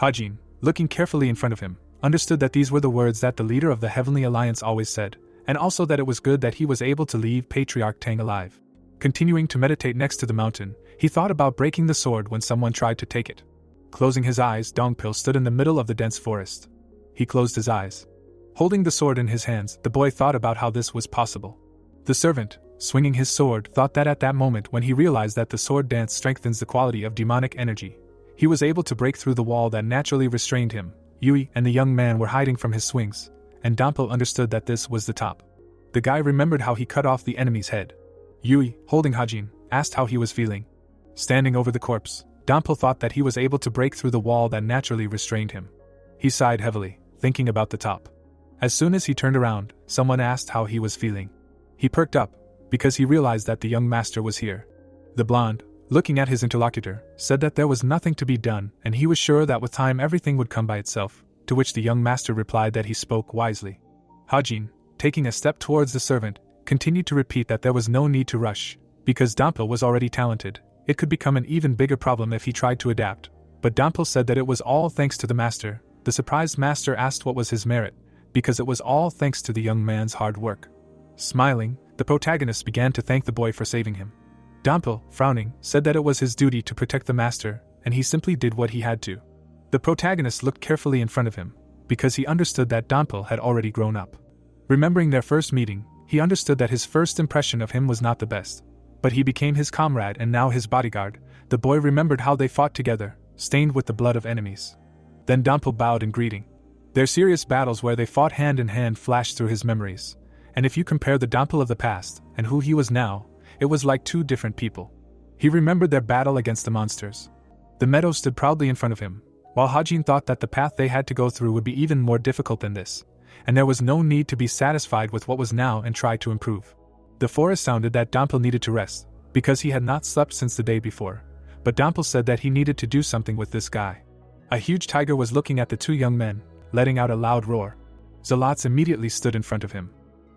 Hajin, looking carefully in front of him, understood that these were the words that the leader of the Heavenly Alliance always said, and also that it was good that he was able to leave Patriarch Tang alive. Continuing to meditate next to the mountain, he thought about breaking the sword when someone tried to take it. Closing his eyes, Dongpil stood in the middle of the dense forest. He closed his eyes. Holding the sword in his hands, the boy thought about how this was possible. The servant, swinging his sword, thought that at that moment when he realized that the sword dance strengthens the quality of demonic energy, he was able to break through the wall that naturally restrained him. Yui and the young man were hiding from his swings, and Dongpil understood that this was the top. The guy remembered how he cut off the enemy's head. Yui, holding Hajin, asked how he was feeling. Standing over the corpse, Dongpil thought that he was able to break through the wall that naturally restrained him. He sighed heavily, thinking about the top. As soon as he turned around, someone asked how he was feeling. He perked up, because he realized that the young master was here. The blonde, looking at his interlocutor, said that there was nothing to be done and he was sure that with time everything would come by itself, to which the young master replied that he spoke wisely. Hajin, taking a step towards the servant, continued to repeat that there was no need to rush, because Dongpil was already talented. It could become an even bigger problem if he tried to adapt, but Dongpil said that it was all thanks to the master. The surprised master asked what was his merit, because it was all thanks to the young man's hard work. Smiling, the protagonist began to thank the boy for saving him. Dongpil, frowning, said that it was his duty to protect the master, and he simply did what he had to. The protagonist looked carefully in front of him, because he understood that Dongpil had already grown up. Remembering their first meeting, he understood that his first impression of him was not the best. But he became his comrade and now his bodyguard. The boy remembered how they fought together, stained with the blood of enemies. Then Dongpil bowed in greeting. Their serious battles where they fought hand in hand flashed through his memories, and if you compare the Dongpil of the past and who he was now, it was like 2 different people. He remembered their battle against the monsters. The meadow stood proudly in front of him, while Hajin thought that the path they had to go through would be even more difficult than this, and there was no need to be satisfied with what was now and try to improve. The forest sounded that Dongpil needed to rest, because he had not slept since the day before, but Dongpil said that he needed to do something with this guy. A huge tiger was looking at the 2 young men, letting out a loud roar. Zalots immediately stood in front of him.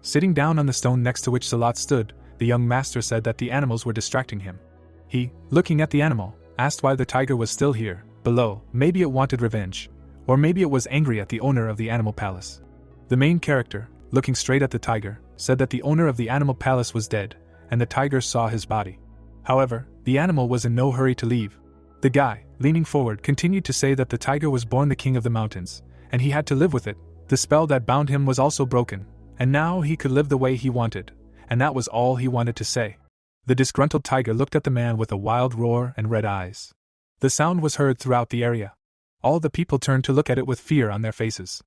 Sitting down on the stone next to which Zalot stood, the young master said that the animals were distracting him. He, looking at the animal, asked why the tiger was still here, below. Maybe it wanted revenge, or maybe it was angry at the owner of the animal palace. The main character, looking straight at the tiger, said that the owner of the animal palace was dead, and the tiger saw his body. However, the animal was in no hurry to leave. The guy, leaning forward, continued to say that the tiger was born the king of the mountains, and he had to live with it. The spell that bound him was also broken, and now he could live the way he wanted, and that was all he wanted to say. The disgruntled tiger looked at the man with a wild roar and red eyes. The sound was heard throughout the area. All the people turned to look at it with fear on their faces.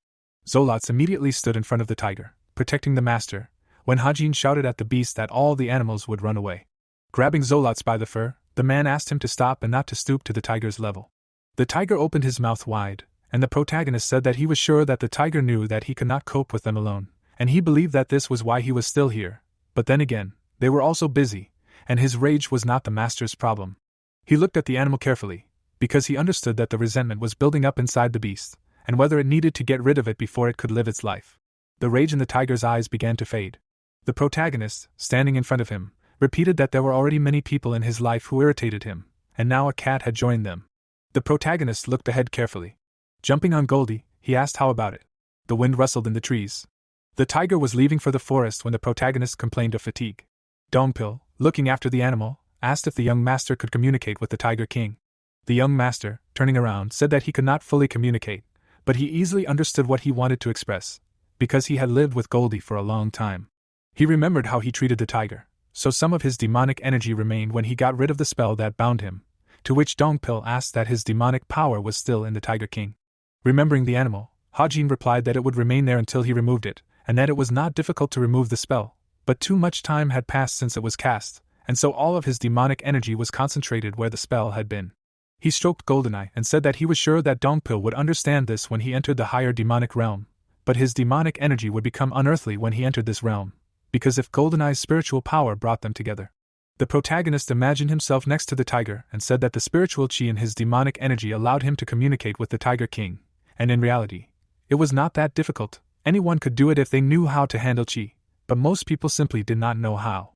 Zolots immediately stood in front of the tiger, protecting the master, when Hajin shouted at the beast that all the animals would run away. Grabbing Zolots by the fur, the man asked him to stop and not to stoop to the tiger's level. The tiger opened his mouth wide, and the protagonist said that he was sure that the tiger knew that he could not cope with them alone, and he believed that this was why he was still here. But then again, they were also busy, and his rage was not the master's problem. He looked at the animal carefully, because he understood that the resentment was building up inside the beast, and whether it needed to get rid of it before it could live its life. The rage in the tiger's eyes began to fade. The protagonist, standing in front of him, repeated that there were already many people in his life who irritated him, and now a cat had joined them. The protagonist looked ahead carefully. Jumping on Goldie, he asked how about it. The wind rustled in the trees. The tiger was leaving for the forest when the protagonist complained of fatigue. Dongpil, looking after the animal, asked if the young master could communicate with the Tiger King. The young master, turning around, said that he could not fully communicate, but he easily understood what he wanted to express, because he had lived with Goldie for a long time. He remembered how he treated the tiger, so some of his demonic energy remained when he got rid of the spell that bound him, to which Dongpil asked that his demonic power was still in the Tiger King. Remembering the animal, Hajin replied that it would remain there until he removed it, and that it was not difficult to remove the spell, but too much time had passed since it was cast, and so all of his demonic energy was concentrated where the spell had been. He stroked Goldeneye and said that he was sure that Dongpil would understand this when he entered the higher demonic realm, but his demonic energy would become unearthly when he entered this realm, because if Goldeneye's spiritual power brought them together. The protagonist imagined himself next to the tiger and said that the spiritual chi in his demonic energy allowed him to communicate with the Tiger King, and in reality, it was not that difficult. Anyone could do it if they knew how to handle chi, but most people simply did not know how.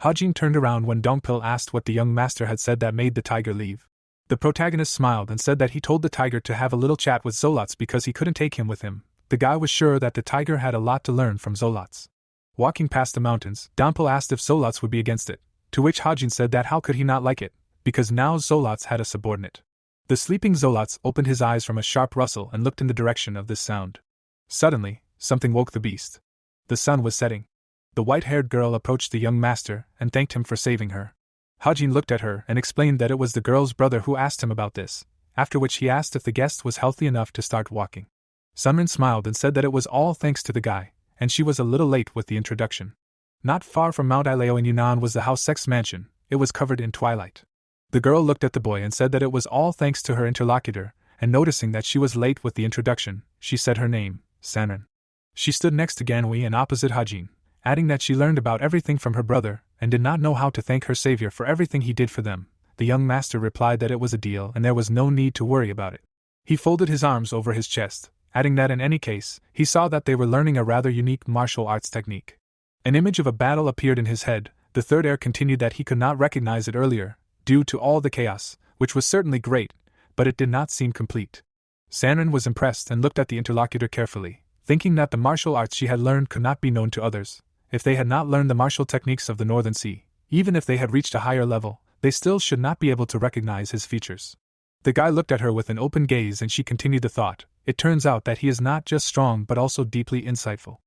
Hajin turned around when Dongpil asked what the young master had said that made the tiger leave. The protagonist smiled and said that he told the tiger to have a little chat with Zolots because he couldn't take him with him. The guy was sure that the tiger had a lot to learn from Zolots. Walking past the mountains, Dongpil asked if Zolots would be against it, to which Hajin said that how could he not like it, because now Zolots had a subordinate. The sleeping Zolots opened his eyes from a sharp rustle and looked in the direction of this sound. Suddenly, something woke the beast. The sun was setting. The white-haired girl approached the young master and thanked him for saving her. Hajin looked at her and explained that it was the girl's brother who asked him about this, after which he asked if the guest was healthy enough to start walking. Sunrin smiled and said that it was all thanks to the guy, and she was a little late with the introduction. Not far from Mount Ileo in Yunnan was the House Sex Mansion. It was covered in twilight. The girl looked at the boy and said that it was all thanks to her interlocutor, and noticing that she was late with the introduction, she said her name, Sanrin. She stood next to Ganhui and opposite Hajin, adding that she learned about everything from her brother and did not know how to thank her savior for everything he did for them. The young master replied that it was a deal and there was no need to worry about it. He folded his arms over his chest, adding that in any case, he saw that they were learning a rather unique martial arts technique. An image of a battle appeared in his head. The third heir continued that he could not recognize it earlier, due to all the chaos, which was certainly great, but it did not seem complete. Sanrin was impressed and looked at the interlocutor carefully, thinking that the martial arts she had learned could not be known to others. If they had not learned the martial techniques of the Northern Sea, even if they had reached a higher level, they still should not be able to recognize his features. The guy looked at her with an open gaze and she continued the thought. It turns out that he is not just strong but also deeply insightful.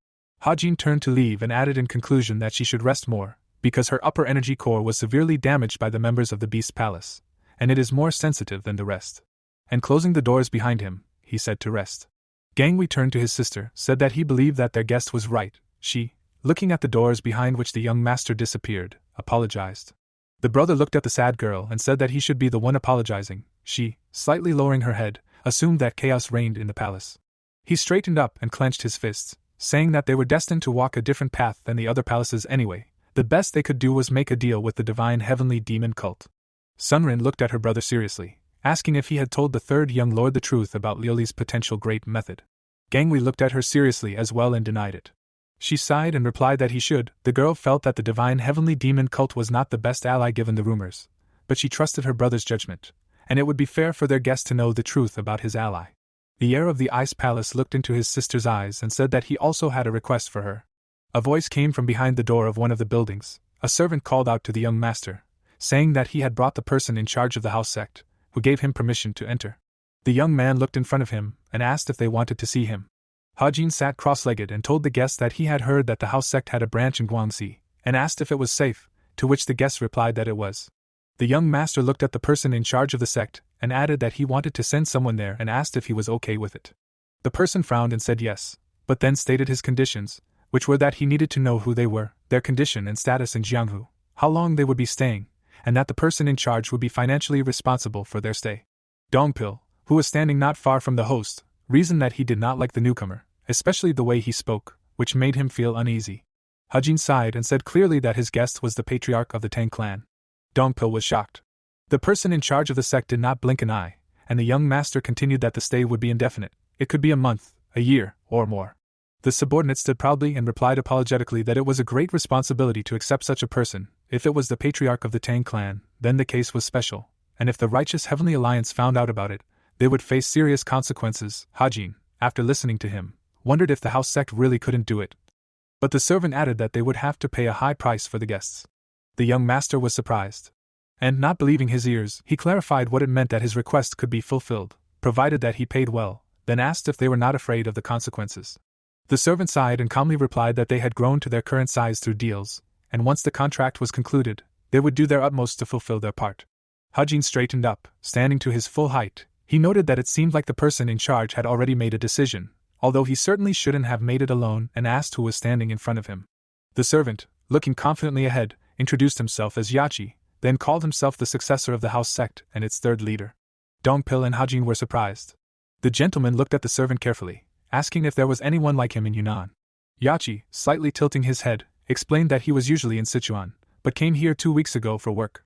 Hajin turned to leave and added in conclusion that she should rest more, because her upper energy core was severely damaged by the members of the Beast Palace, and it is more sensitive than the rest. And closing the doors behind him, he said to rest. Ganhui turned to his sister, said that he believed that their guest was right. She, looking at the doors behind which the young master disappeared, apologized. The brother looked at the sad girl and said that he should be the one apologizing. She, slightly lowering her head, assumed that chaos reigned in the palace. He straightened up and clenched his fists, saying that they were destined to walk a different path than the other palaces anyway. The best they could do was make a deal with the divine heavenly demon cult. Sunrin looked at her brother seriously, asking if he had told the third young lord the truth about Liuli's potential great method. Ganhui looked at her seriously as well and denied it. She sighed and replied that he should. The girl felt that the divine heavenly demon cult was not the best ally given the rumors, but she trusted her brother's judgment, and it would be fair for their guest to know the truth about his ally. The heir of the Ice Palace looked into his sister's eyes and said that he also had a request for her. A voice came from behind the door of one of the buildings. A servant called out to the young master, saying that he had brought the person in charge of the house sect, who gave him permission to enter. The young man looked in front of him and asked if they wanted to see him. Hajin sat cross-legged and told the guest that he had heard that the house sect had a branch in Guangxi, and asked if it was safe, to which the guest replied that it was. The young master looked at the person in charge of the sect and added that he wanted to send someone there and asked if he was okay with it. The person frowned and said yes, but then stated his conditions, which were that he needed to know who they were, their condition and status in Jianghu, how long they would be staying, and that the person in charge would be financially responsible for their stay. Dongpil, who was standing not far from the host, reasoned that he did not like the newcomer, especially the way he spoke, which made him feel uneasy. Hajin sighed and said clearly that his guest was the patriarch of the Tang clan. Dongpil was shocked. The person in charge of the sect did not blink an eye, and the young master continued that the stay would be indefinite. It could be a month, a year, or more. The subordinate stood proudly and replied apologetically that it was a great responsibility to accept such a person. If it was the patriarch of the Tang clan, then the case was special, and if the righteous Heavenly Alliance found out about it, they would face serious consequences. Hajin, after listening to him, wondered if the house sect really couldn't do it. But the servant added that they would have to pay a high price for the guests. The young master was surprised. And not believing his ears, he clarified what it meant that his request could be fulfilled, provided that he paid well, then asked if they were not afraid of the consequences. The servant sighed and calmly replied that they had grown to their current size through deals, and once the contract was concluded, they would do their utmost to fulfill their part. Hajin straightened up, standing to his full height. He noted that it seemed like the person in charge had already made a decision, although he certainly shouldn't have made it alone, and asked who was standing in front of him. The servant, looking confidently ahead, introduced himself as Yachi, then called himself the successor of the house sect and its third leader. Dongpil and Hajin were surprised. The gentleman looked at the servant carefully, asking if there was anyone like him in Yunnan. Yachi, slightly tilting his head, explained that he was usually in Sichuan, but came here 2 weeks ago for work.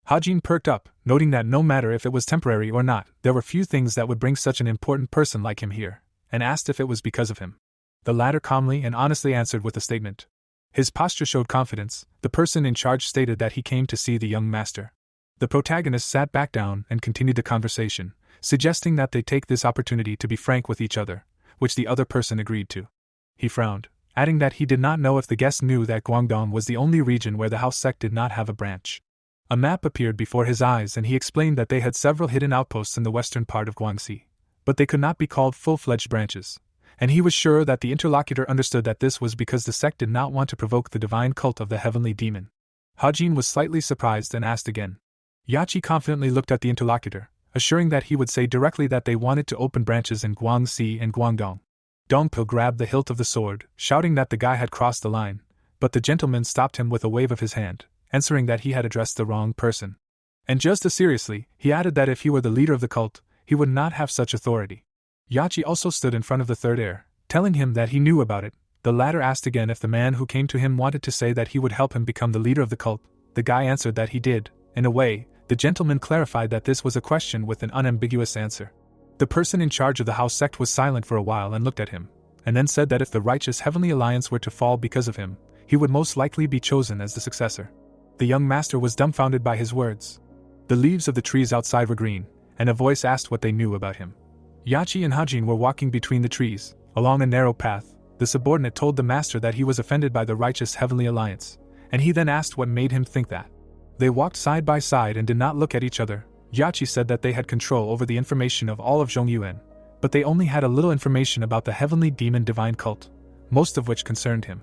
Hajin perked up, noting that no matter if it was temporary or not, there were few things that would bring such an important person like him here, and asked if it was because of him. The latter calmly and honestly answered with a statement. His posture showed confidence. The person in charge stated that he came to see the young master. The protagonist sat back down and continued the conversation, suggesting that they take this opportunity to be frank with each other, which the other person agreed to. He frowned, adding that he did not know if the guest knew that Guangdong was the only region where the house sect did not have a branch. A map appeared before his eyes and he explained that they had several hidden outposts in the western part of Guangxi, but they could not be called full-fledged branches, and he was sure that the interlocutor understood that this was because the sect did not want to provoke the divine cult of the heavenly demon. Hajin was slightly surprised and asked again. Yachi confidently looked at the interlocutor, assuring that he would say directly that they wanted to open branches in Guangxi and Guangdong. Dongpil grabbed the hilt of the sword, shouting that the guy had crossed the line, but the gentleman stopped him with a wave of his hand, answering that he had addressed the wrong person. And just as seriously, he added that if he were the leader of the cult, he would not have such authority. Yachi also stood in front of the third heir, telling him that he knew about it. The latter asked again if the man who came to him wanted to say that he would help him become the leader of the cult. The guy answered that he did. In a way, the gentleman clarified that this was a question with an unambiguous answer. The person in charge of the house sect was silent for a while and looked at him, and then said that if the righteous heavenly alliance were to fall because of him, he would most likely be chosen as the successor. The young master was dumbfounded by his words. The leaves of the trees outside were green, and a voice asked what they knew about him. Yachi and Hajin were walking between the trees, along a narrow path. The subordinate told the master that he was offended by the righteous heavenly alliance, and he then asked what made him think that. They walked side by side and did not look at each other. Yachi said that they had control over the information of all of Zhongyuan, but they only had a little information about the heavenly demon divine cult, most of which concerned him.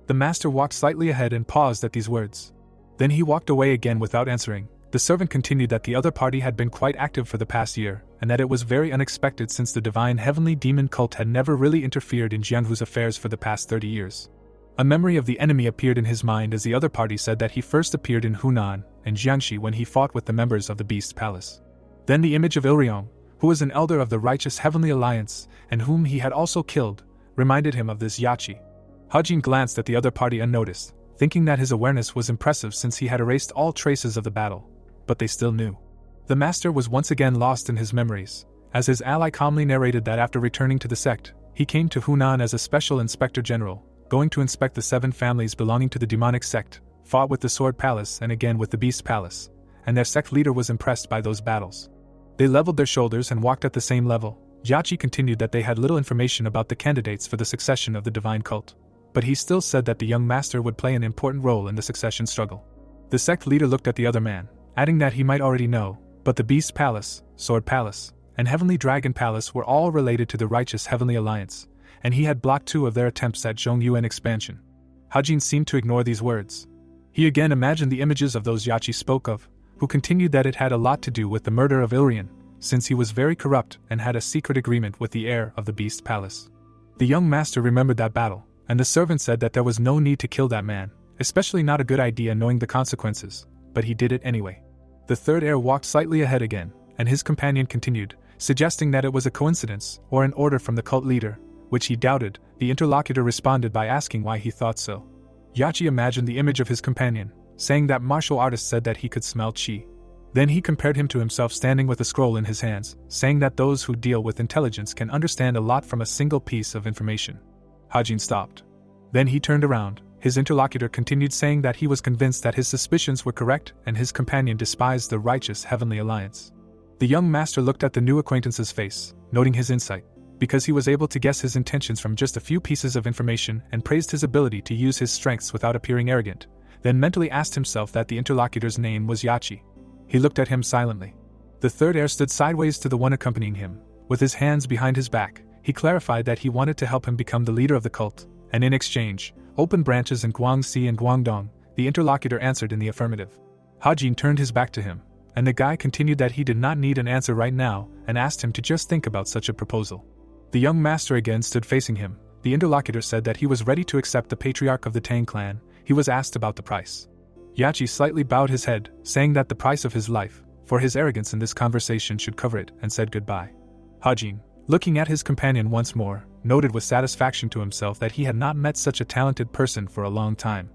The master walked slightly ahead and paused at these words. Then he walked away again without answering. The servant continued that the other party had been quite active for the past year, and that it was very unexpected since the divine heavenly demon cult had never really interfered in Jianghu's affairs for the past 30 years. A memory of the enemy appeared in his mind as the other party said that he first appeared in Hunan and Jiangxi when he fought with the members of the Beast Palace. Then the image of Ilryong, who was an elder of the righteous heavenly alliance and whom he had also killed, reminded him of this Yachi. Hajin glanced at the other party unnoticed, thinking that his awareness was impressive since he had erased all traces of the battle. But they still knew. The master was once again lost in his memories, as his ally calmly narrated that after returning to the sect, he came to Hunan as a special inspector general, going to inspect the 7 families belonging to the demonic sect, fought with the Sword Palace and again with the Beast Palace, and their sect leader was impressed by those battles. They leveled their shoulders and walked at the same level. Yachi continued that they had little information about the candidates for the succession of the divine cult, but he still said that the young master would play an important role in the succession struggle. The sect leader looked at the other man, adding that he might already know, but the Beast Palace, Sword Palace, and Heavenly Dragon Palace were all related to the righteous heavenly alliance, and he had blocked 2 of their attempts at Zhongyuan expansion. Hajin seemed to ignore these words. He again imagined the images of those Yachi spoke of, who continued that it had a lot to do with the murder of Ilrian, since he was very corrupt and had a secret agreement with the heir of the Beast Palace. The young master remembered that battle, and the servant said that there was no need to kill that man, especially not a good idea knowing the consequences, but he did it anyway. The third heir walked slightly ahead again, and his companion continued, suggesting that it was a coincidence or an order from the cult leader, which he doubted. The interlocutor responded by asking why he thought so. Yachi imagined the image of his companion, saying that martial artists said that he could smell qi. Then he compared him to himself standing with a scroll in his hands, saying that those who deal with intelligence can understand a lot from a single piece of information. Hajin stopped. Then he turned around. His interlocutor continued saying that he was convinced that his suspicions were correct and his companion despised the righteous heavenly alliance. The young master looked at the new acquaintance's face, noting his insight. because he was able to guess his intentions from just a few pieces of information and praised his ability to use his strengths without appearing arrogant, then mentally asked himself that the interlocutor's name was Yachi. He looked at him silently. The third heir stood sideways to the one accompanying him, with his hands behind his back. He clarified that he wanted to help him become the leader of the cult, and in exchange, open branches in Guangxi and Guangdong. The interlocutor answered in the affirmative. Hajin turned his back to him, and the guy continued that he did not need an answer right now and asked him to just think about such a proposal. The young master again stood facing him. The interlocutor said that he was ready to accept the patriarch of the Tang clan. He was asked about the price. Yachi slightly bowed his head, saying that the price of his life, for his arrogance in this conversation, should cover it, and said goodbye. Hajin, looking at his companion once more, noted with satisfaction to himself that he had not met such a talented person for a long time.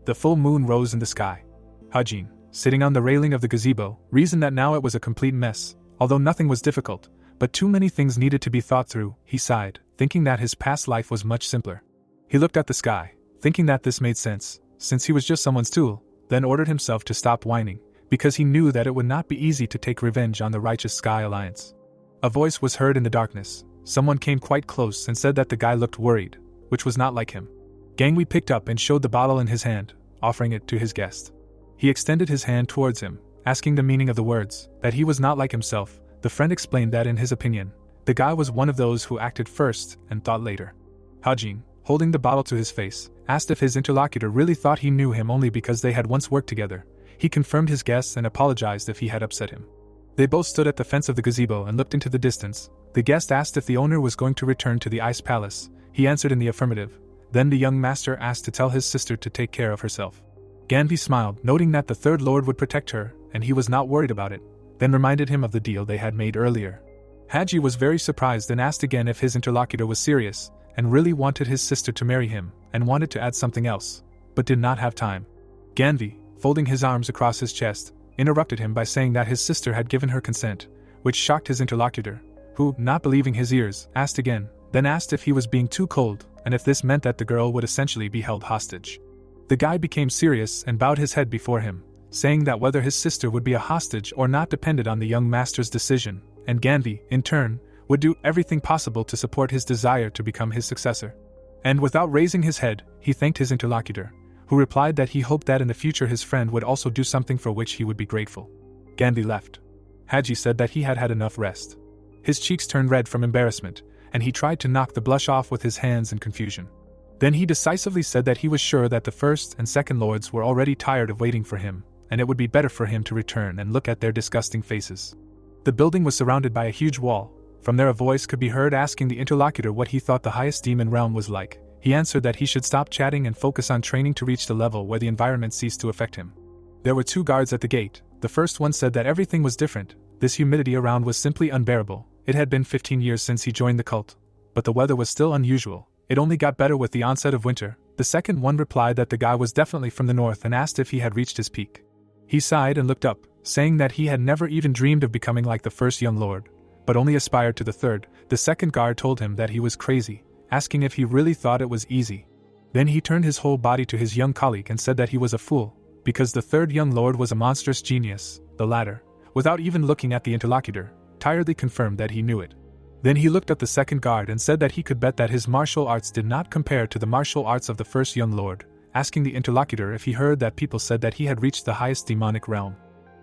The full moon rose in the sky. Hajin, sitting on the railing of the gazebo, reasoned that now it was a complete mess. Although nothing was difficult, but too many things needed to be thought through, he sighed, thinking that his past life was much simpler. He looked at the sky, thinking that this made sense, since he was just someone's tool, then ordered himself to stop whining, because he knew that it would not be easy to take revenge on the Righteous Sky Alliance. A voice was heard in the darkness. Someone came quite close and said that the guy looked worried, which was not like him. Gangwei picked up and showed the bottle in his hand, offering it to his guest. He extended his hand towards him, asking the meaning of the words, that he was not like himself. The friend explained that in his opinion, the guy was one of those who acted first and thought later. Hajin, holding the bottle to his face, asked if his interlocutor really thought he knew him only because they had once worked together. He confirmed his guess and apologized if he had upset him. They both stood at the fence of the gazebo and looked into the distance. The guest asked if the owner was going to return to the Ice Palace. He answered in the affirmative. Then the young master asked to tell his sister to take care of herself. Ganvi smiled, noting that the third lord would protect her, and he was not worried about it, then reminded him of the deal they had made earlier. Haji was very surprised and asked again if his interlocutor was serious, and really wanted his sister to marry him, and wanted to add something else, but did not have time. Ganvi, folding his arms across his chest, interrupted him by saying that his sister had given her consent, which shocked his interlocutor, who, not believing his ears, asked again, then asked if he was being too cold, and if this meant that the girl would essentially be held hostage. The guy became serious and bowed his head before him, saying that whether his sister would be a hostage or not depended on the young master's decision, and Ganvi, in turn, would do everything possible to support his desire to become his successor. And without raising his head, he thanked his interlocutor, who replied that he hoped that in the future his friend would also do something for which he would be grateful. Ganvi left. Haji said that he had had enough rest. His cheeks turned red from embarrassment, and he tried to knock the blush off with his hands in confusion. Then he decisively said that he was sure that the first and second lords were already tired of waiting for him, and it would be better for him to return and look at their disgusting faces. The building was surrounded by a huge wall. From there a voice could be heard asking the interlocutor what he thought the highest demon realm was like. He answered that he should stop chatting and focus on training to reach the level where the environment ceased to affect him. There were 2 guards at the gate. The first one said that everything was different. This humidity around was simply unbearable. It had been 15 years since he joined the cult, but the weather was still unusual. It only got better with the onset of winter. The second one replied that the guy was definitely from the north and asked if he had reached his peak. He sighed and looked up, saying that he had never even dreamed of becoming like the first young lord, but only aspired to the third. The second guard told him that he was crazy, asking if he really thought it was easy. Then he turned his whole body to his young colleague and said that he was a fool, because the third young lord was a monstrous genius. The latter, without even looking at the interlocutor, tiredly confirmed that he knew it. Then he looked at the second guard and said that he could bet that his martial arts did not compare to the martial arts of the first young lord, asking the interlocutor if he heard that people said that he had reached the highest demonic realm.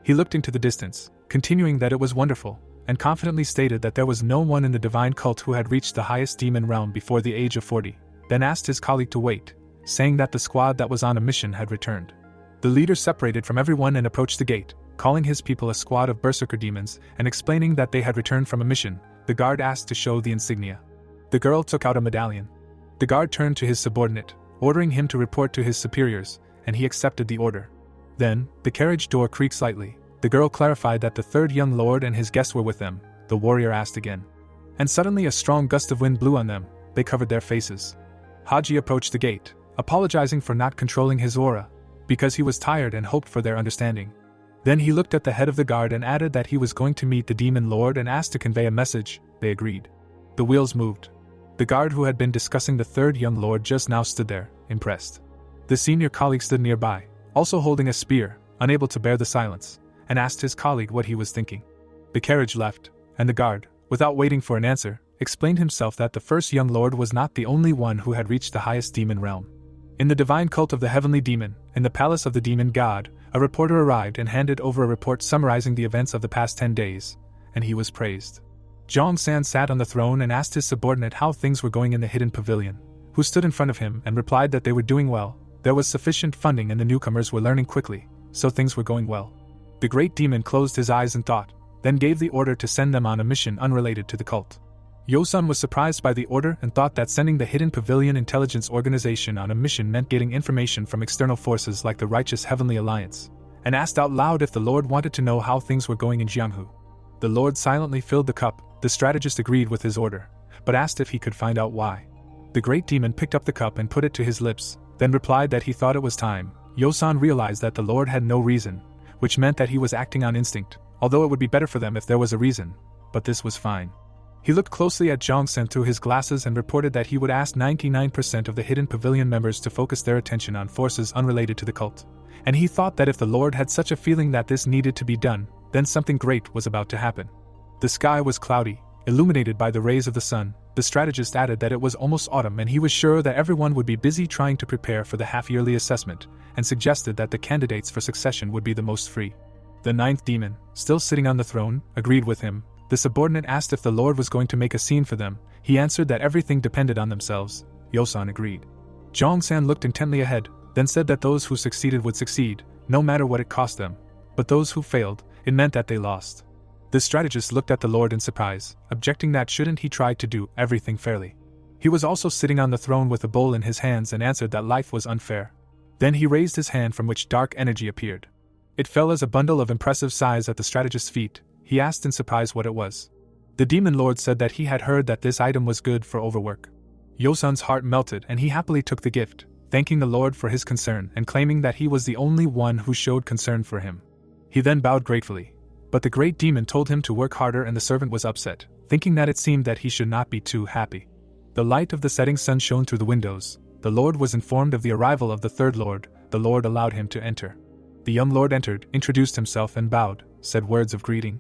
He looked into the distance, continuing that it was wonderful, and confidently stated that there was no one in the divine cult who had reached the highest demon realm before the age of 40, then asked his colleague to wait, saying that the squad that was on a mission had returned. The leader separated from everyone and approached the gate, calling his people a squad of berserker demons and explaining that they had returned from a mission. The guard asked to show the insignia. The girl took out a medallion. The guard turned to his subordinate, ordering him to report to his superiors, and he accepted the order. Then, the carriage door creaked slightly. The girl clarified that the third young lord and his guests were with them. The warrior asked again. And suddenly a strong gust of wind blew on them. They covered their faces. Haji approached the gate, apologizing for not controlling his aura, because he was tired and hoped for their understanding. Then he looked at the head of the guard and added that he was going to meet the demon lord and asked to convey a message. They agreed. The wheels moved. The guard who had been discussing the third young lord just now stood there, impressed. The senior colleague stood nearby, also holding a spear, unable to bear the silence, and asked his colleague what he was thinking. The carriage left, and the guard, without waiting for an answer, explained himself that the first young lord was not the only one who had reached the highest demon realm. In the divine cult of the heavenly demon, in the palace of the demon god, a reporter arrived and handed over a report summarizing the events of the past 10 days, and he was praised. Zhong-san sat on the throne and asked his subordinate how things were going in the hidden pavilion, who stood in front of him and replied that they were doing well, there was sufficient funding and the newcomers were learning quickly, so things were going well. The great demon closed his eyes in thought, then gave the order to send them on a mission unrelated to the cult. Yo-sun was surprised by the order and thought that sending the Hidden Pavilion Intelligence Organization on a mission meant getting information from external forces like the Righteous Heavenly Alliance, and asked out loud if the Lord wanted to know how things were going in Jianghu. The Lord silently filled the cup. The strategist agreed with his order, but asked if he could find out why. The great demon picked up the cup and put it to his lips, then replied that he thought it was time. Yo-san realized that the Lord had no reason, which meant that he was acting on instinct, although it would be better for them if there was a reason, but this was fine. He looked closely at Zhong-sen through his glasses and reported that he would ask 99% of the Hidden Pavilion members to focus their attention on forces unrelated to the cult, and he thought that if the Lord had such a feeling that this needed to be done, then something great was about to happen. The sky was cloudy, illuminated by the rays of the sun. The strategist added that it was almost autumn and he was sure that everyone would be busy trying to prepare for the half-yearly assessment, and suggested that the candidates for succession would be the most free. The ninth demon, still sitting on the throne, agreed with him. The subordinate asked if the Lord was going to make a scene for them. He answered that everything depended on themselves. Yo-san agreed. Zhong-san looked intently ahead, then said that those who succeeded would succeed, no matter what it cost them. But those who failed, it meant that they lost. The strategist looked at the Lord in surprise, objecting that shouldn't he try to do everything fairly. He was also sitting on the throne with a bowl in his hands and answered that life was unfair. Then he raised his hand from which dark energy appeared. It fell as a bundle of impressive size at the strategist's feet. He asked in surprise what it was. The demon lord said that he had heard that this item was good for overwork. Yo-sun's heart melted and he happily took the gift, thanking the Lord for his concern and claiming that he was the only one who showed concern for him. He then bowed gratefully. But the great demon told him to work harder and the servant was upset, thinking that it seemed that he should not be too happy. The light of the setting sun shone through the windows. The Lord was informed of the arrival of the third Lord. The Lord allowed him to enter. The young Lord entered, introduced himself and bowed, said words of greeting.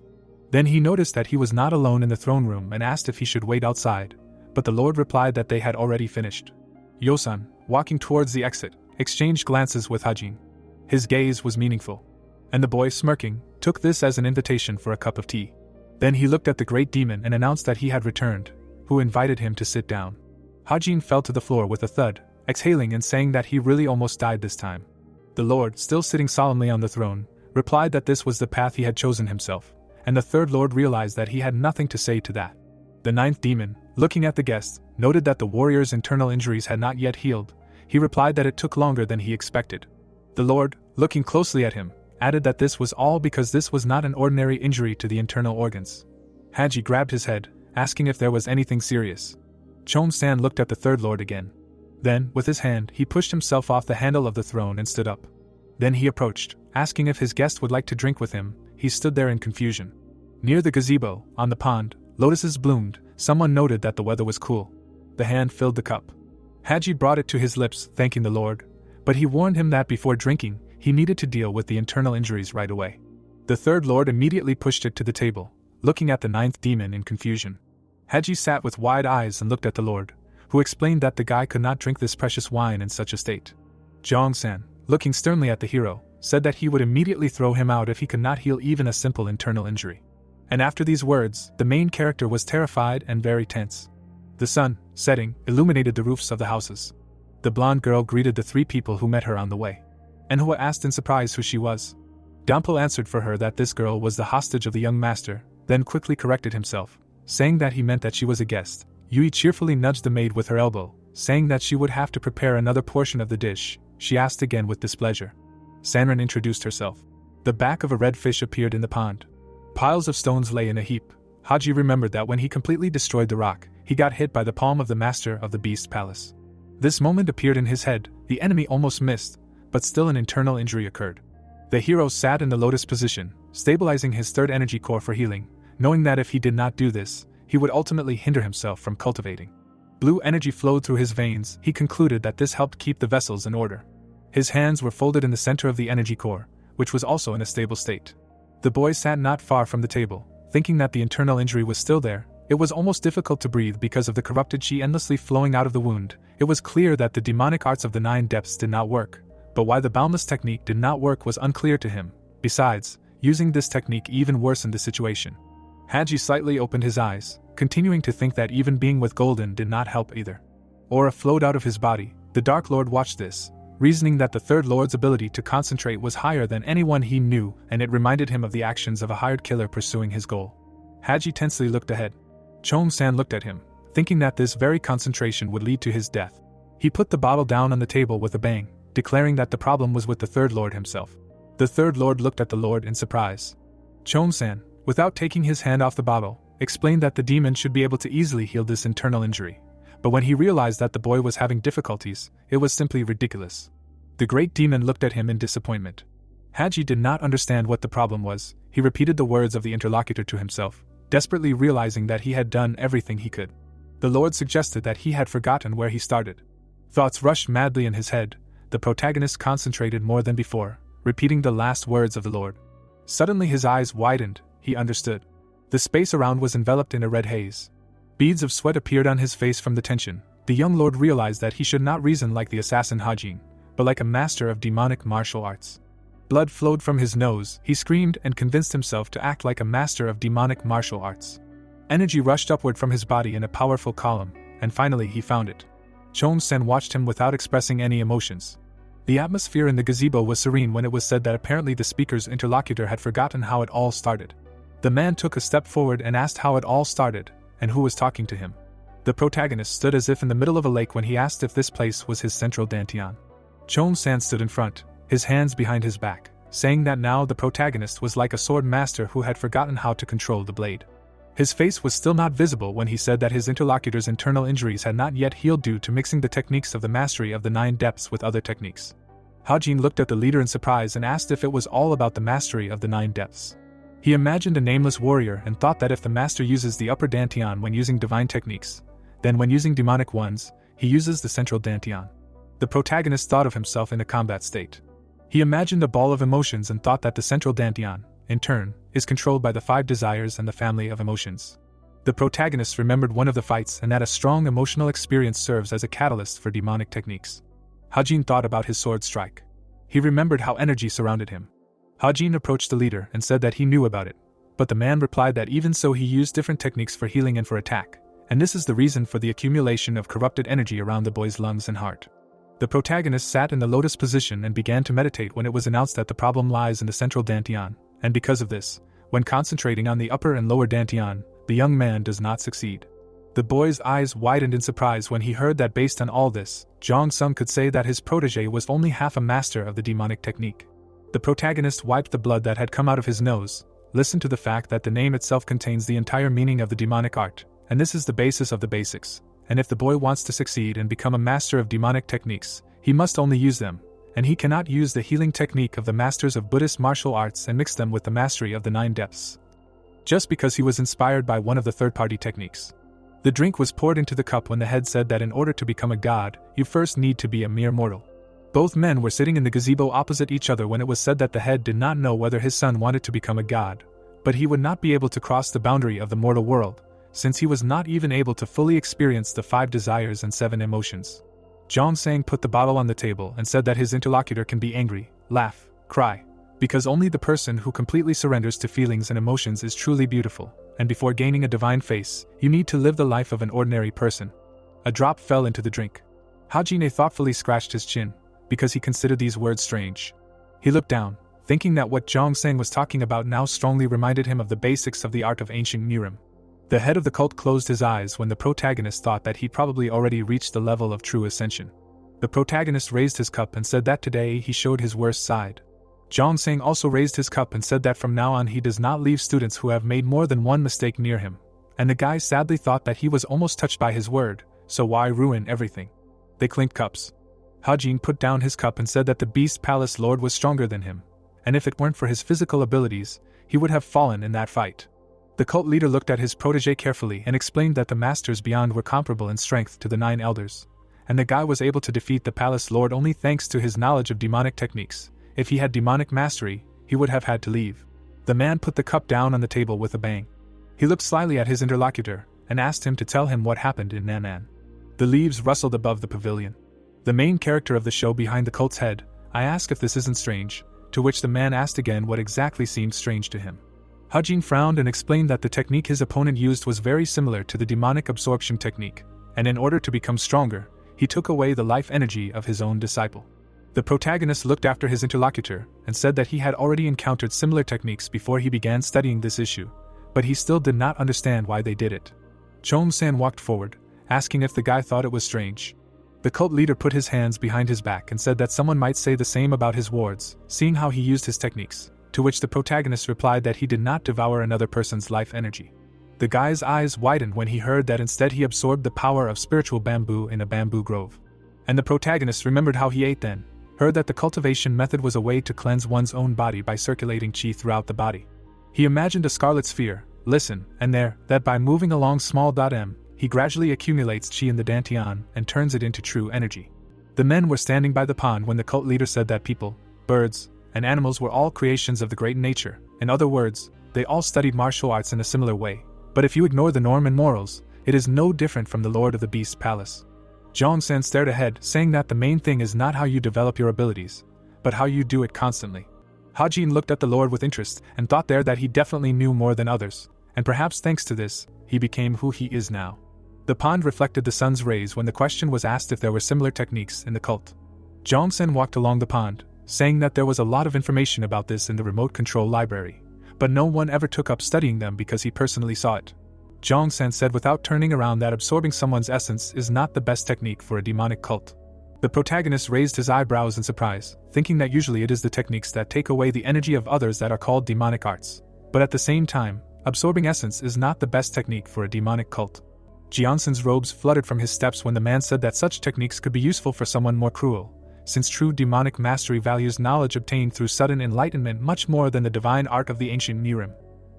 Then he noticed that he was not alone in the throne room and asked if he should wait outside, but the Lord replied that they had already finished. Yo-san, walking towards the exit, exchanged glances with Hajin. His gaze was meaningful. And the boy, smirking, took this as an invitation for a cup of tea. Then he looked at the great demon and announced that he had returned, who invited him to sit down. Hajin fell to the floor with a thud, exhaling and saying that he really almost died this time. The Lord, still sitting solemnly on the throne, replied that this was the path he had chosen himself, and the third Lord realized that he had nothing to say to that. The ninth demon, looking at the guests, noted that the warrior's internal injuries had not yet healed. He replied that it took longer than he expected. The Lord, looking closely at him, added that this was all because this was not an ordinary injury to the internal organs. Haji grabbed his head, asking if there was anything serious. Chom-san looked at the third Lord again. Then, with his hand, he pushed himself off the handle of the throne and stood up. Then he approached, asking if his guest would like to drink with him. He stood there in confusion. Near the gazebo, on the pond, lotuses bloomed. Someone noted that the weather was cool. The hand filled the cup. Haji brought it to his lips, thanking the Lord, but he warned him that before drinking, he needed to deal with the internal injuries right away. The third Lord immediately pushed it to the table, looking at the ninth demon in confusion. Haji sat with wide eyes and looked at the Lord, who explained that the guy could not drink this precious wine in such a state. Zhong-san, looking sternly at the hero, said that he would immediately throw him out if he could not heal even a simple internal injury. And after these words, the main character was terrified and very tense. The sun, setting, illuminated the roofs of the houses. The blonde girl greeted the three people who met her on the way. Manhwa asked in surprise who she was. Dampel answered for her that this girl was the hostage of the young master, then quickly corrected himself, saying that he meant that she was a guest. Yui cheerfully nudged the maid with her elbow, saying that she would have to prepare another portion of the dish. She asked again with displeasure. Sanran introduced herself. The back of a red fish appeared in the pond. Piles of stones lay in a heap. Haji remembered that when he completely destroyed the rock, he got hit by the palm of the master of the beast palace. This moment appeared in his head. The enemy almost missed, but still an internal injury occurred. The hero sat in the lotus position, stabilizing his third energy core for healing, knowing that if he did not do this, he would ultimately hinder himself from cultivating. Blue energy flowed through his veins. He concluded that this helped keep the vessels in order. His hands were folded in the center of the energy core, which was also in a stable state. The boy sat not far from the table, thinking that the internal injury was still there, It was almost difficult to breathe because of the corrupted chi endlessly flowing out of the wound. It was clear that the demonic arts of the 9 depths did not work, but why the boundless technique did not work was unclear to him. Besides, using this technique even worsened the situation. Haji slightly opened his eyes, continuing to think that even being with Golden did not help either. Aura flowed out of his body. The Dark Lord watched this, reasoning that the Third Lord's ability to concentrate was higher than anyone he knew, and it reminded him of the actions of a hired killer pursuing his goal. Haji tensely looked ahead. Chong-san looked at him, thinking that this very concentration would lead to his death. He put the bottle down on the table with a bang, declaring that the problem was with the Third Lord himself. The Third Lord looked at the Lord in surprise. Chong-san, without taking his hand off the bottle, explained that the demon should be able to easily heal this internal injury. But when he realized that the boy was having difficulties, it was simply ridiculous. The great demon looked at him in disappointment. Haji did not understand what the problem was. He repeated the words of the interlocutor to himself, desperately realizing that he had done everything he could. The Lord suggested that he had forgotten where he started. Thoughts rushed madly in his head. The protagonist concentrated more than before, repeating the last words of the Lord. Suddenly his eyes widened. He understood. The space around was enveloped in a red haze. Beads of sweat appeared on his face from the tension. The young lord realized that he should not reason like the assassin Hajin, but like a master of demonic martial arts. Blood flowed from his nose. He screamed and convinced himself to act like a master of demonic martial arts. Energy rushed upward from his body in a powerful column, and finally he found it. Chong-sen watched him without expressing any emotions. The atmosphere in the gazebo was serene when it was said that apparently the speaker's interlocutor had forgotten how it all started. The man took a step forward and asked how it all started, and who was talking to him. The protagonist stood as if in the middle of a lake when he asked if this place was his central dantian. Chong-san stood in front, his hands behind his back, saying that now the protagonist was like a sword master who had forgotten how to control the blade. His face was still not visible when he said that his interlocutor's internal injuries had not yet healed due to mixing the techniques of the mastery of the 9 depths with other techniques. Hajin looked at the leader in surprise and asked if it was all about the mastery of the 9 depths. He imagined a nameless warrior and thought that if the master uses the upper dantian when using divine techniques, then when using demonic ones, he uses the central dantian. The protagonist thought of himself in a combat state. He imagined a ball of emotions and thought that the central dantian, in turn, is controlled by the 5 desires and the family of emotions. The protagonist remembered one of the fights and that a strong emotional experience serves as a catalyst for demonic techniques. Hajin thought about his sword strike. He remembered how energy surrounded him. Hajin approached the leader and said that he knew about it, but the man replied that even so he used different techniques for healing and for attack, and this is the reason for the accumulation of corrupted energy around the boy's lungs and heart. The protagonist sat in the lotus position and began to meditate when it was announced that the problem lies in the central dantian, and because of this, when concentrating on the upper and lower dantian, the young man does not succeed. The boy's eyes widened in surprise when he heard that based on all this, Jong Sung could say that his protege was only half a master of the demonic technique. The protagonist wiped the blood that had come out of his nose, listened to the fact that the name itself contains the entire meaning of the demonic art, and this is the basis of the basics, and if the boy wants to succeed and become a master of demonic techniques, he must only use them, and he cannot use the healing technique of the masters of Buddhist martial arts and mix them with the mastery of the 9 depths. Just because he was inspired by one of the third-party techniques. The drink was poured into the cup when the head said that in order to become a god, you first need to be a mere mortal. Both men were sitting in the gazebo opposite each other when it was said that the head did not know whether his son wanted to become a god, but he would not be able to cross the boundary of the mortal world, since he was not even able to fully experience the 5 desires and 7 emotions. Jong Sang put the bottle on the table and said that his interlocutor can be angry, laugh, cry, because only the person who completely surrenders to feelings and emotions is truly beautiful, and before gaining a divine face, you need to live the life of an ordinary person. A drop fell into the drink. Hajine thoughtfully scratched his chin, because he considered these words strange. He looked down, thinking that what Jong Sang was talking about now strongly reminded him of the basics of the art of ancient Nirim. The head of the cult closed his eyes when the protagonist thought that he'd probably already reached the level of true ascension. The protagonist raised his cup and said that today he showed his worst side. Jong Sang also raised his cup and said that from now on he does not leave students who have made more than one mistake near him, and the guy sadly thought that he was almost touched by his word, so why ruin everything? They clinked cups. Hajin put down his cup and said that the Beast Palace Lord was stronger than him, and if it weren't for his physical abilities, he would have fallen in that fight. The cult leader looked at his protege carefully and explained that the masters beyond were comparable in strength to the 9 elders, and the guy was able to defeat the Palace Lord only thanks to his knowledge of demonic techniques. If he had demonic mastery, he would have had to leave. The man put the cup down on the table with a bang. He looked slyly at his interlocutor, and asked him to tell him what happened in Nanan. The leaves rustled above the pavilion. The main character of the show behind the cult's head, I ask if this isn't strange, to which the man asked again what exactly seemed strange to him. Hajin frowned and explained that the technique his opponent used was very similar to the demonic absorption technique, and in order to become stronger, he took away the life energy of his own disciple. The protagonist looked after his interlocutor and said that he had already encountered similar techniques before he began studying this issue, but he still did not understand why they did it. Chom-san walked forward, asking if the guy thought it was strange. The cult leader put his hands behind his back and said that someone might say the same about his wards, seeing how he used his techniques, to which the protagonist replied that he did not devour another person's life energy. The guy's eyes widened when he heard that instead he absorbed the power of spiritual bamboo in a bamboo grove. And the protagonist remembered how he ate then, heard that the cultivation method was a way to cleanse one's own body by circulating chi throughout the body. He imagined a scarlet sphere, listen, and there, that by moving along small m, he gradually accumulates chi in the dantian and turns it into true energy. The men were standing by the pond when the cult leader said that people, birds, and animals were all creations of the great nature. In other words, they all studied martial arts in a similar way. But if you ignore the norm and morals, it is no different from the Lord of the Beast's palace. Jong-san stared ahead, saying that the main thing is not how you develop your abilities, but how you do it constantly. Hajin looked at the Lord with interest and thought there that he definitely knew more than others, and perhaps thanks to this, he became who he is now. The pond reflected the sun's rays when the question was asked if there were similar techniques in the cult. Jong-san walked along the pond, saying that there was a lot of information about this in the remote control library, but no one ever took up studying them because he personally saw it. Jong-san said without turning around that absorbing someone's essence is not the best technique for a demonic cult. The protagonist raised his eyebrows in surprise, thinking that usually it is the techniques that take away the energy of others that are called demonic arts. But at the same time, absorbing essence is not the best technique for a demonic cult. Jianson's robes fluttered from his steps when the man said that such techniques could be useful for someone more cruel, since true demonic mastery values knowledge obtained through sudden enlightenment much more than the divine art of the ancient Nirim.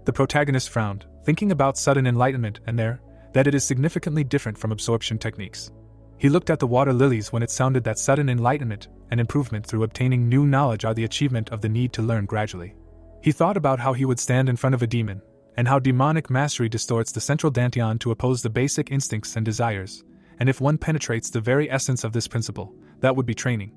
The protagonist frowned, thinking about sudden enlightenment and that it is significantly different from absorption techniques. He looked at the water lilies when it sounded that sudden enlightenment and improvement through obtaining new knowledge are the achievement of the need to learn gradually. He thought about how he would stand in front of a demon, and how demonic mastery distorts the central dantian to oppose the basic instincts and desires, and if one penetrates the very essence of this principle, that would be training.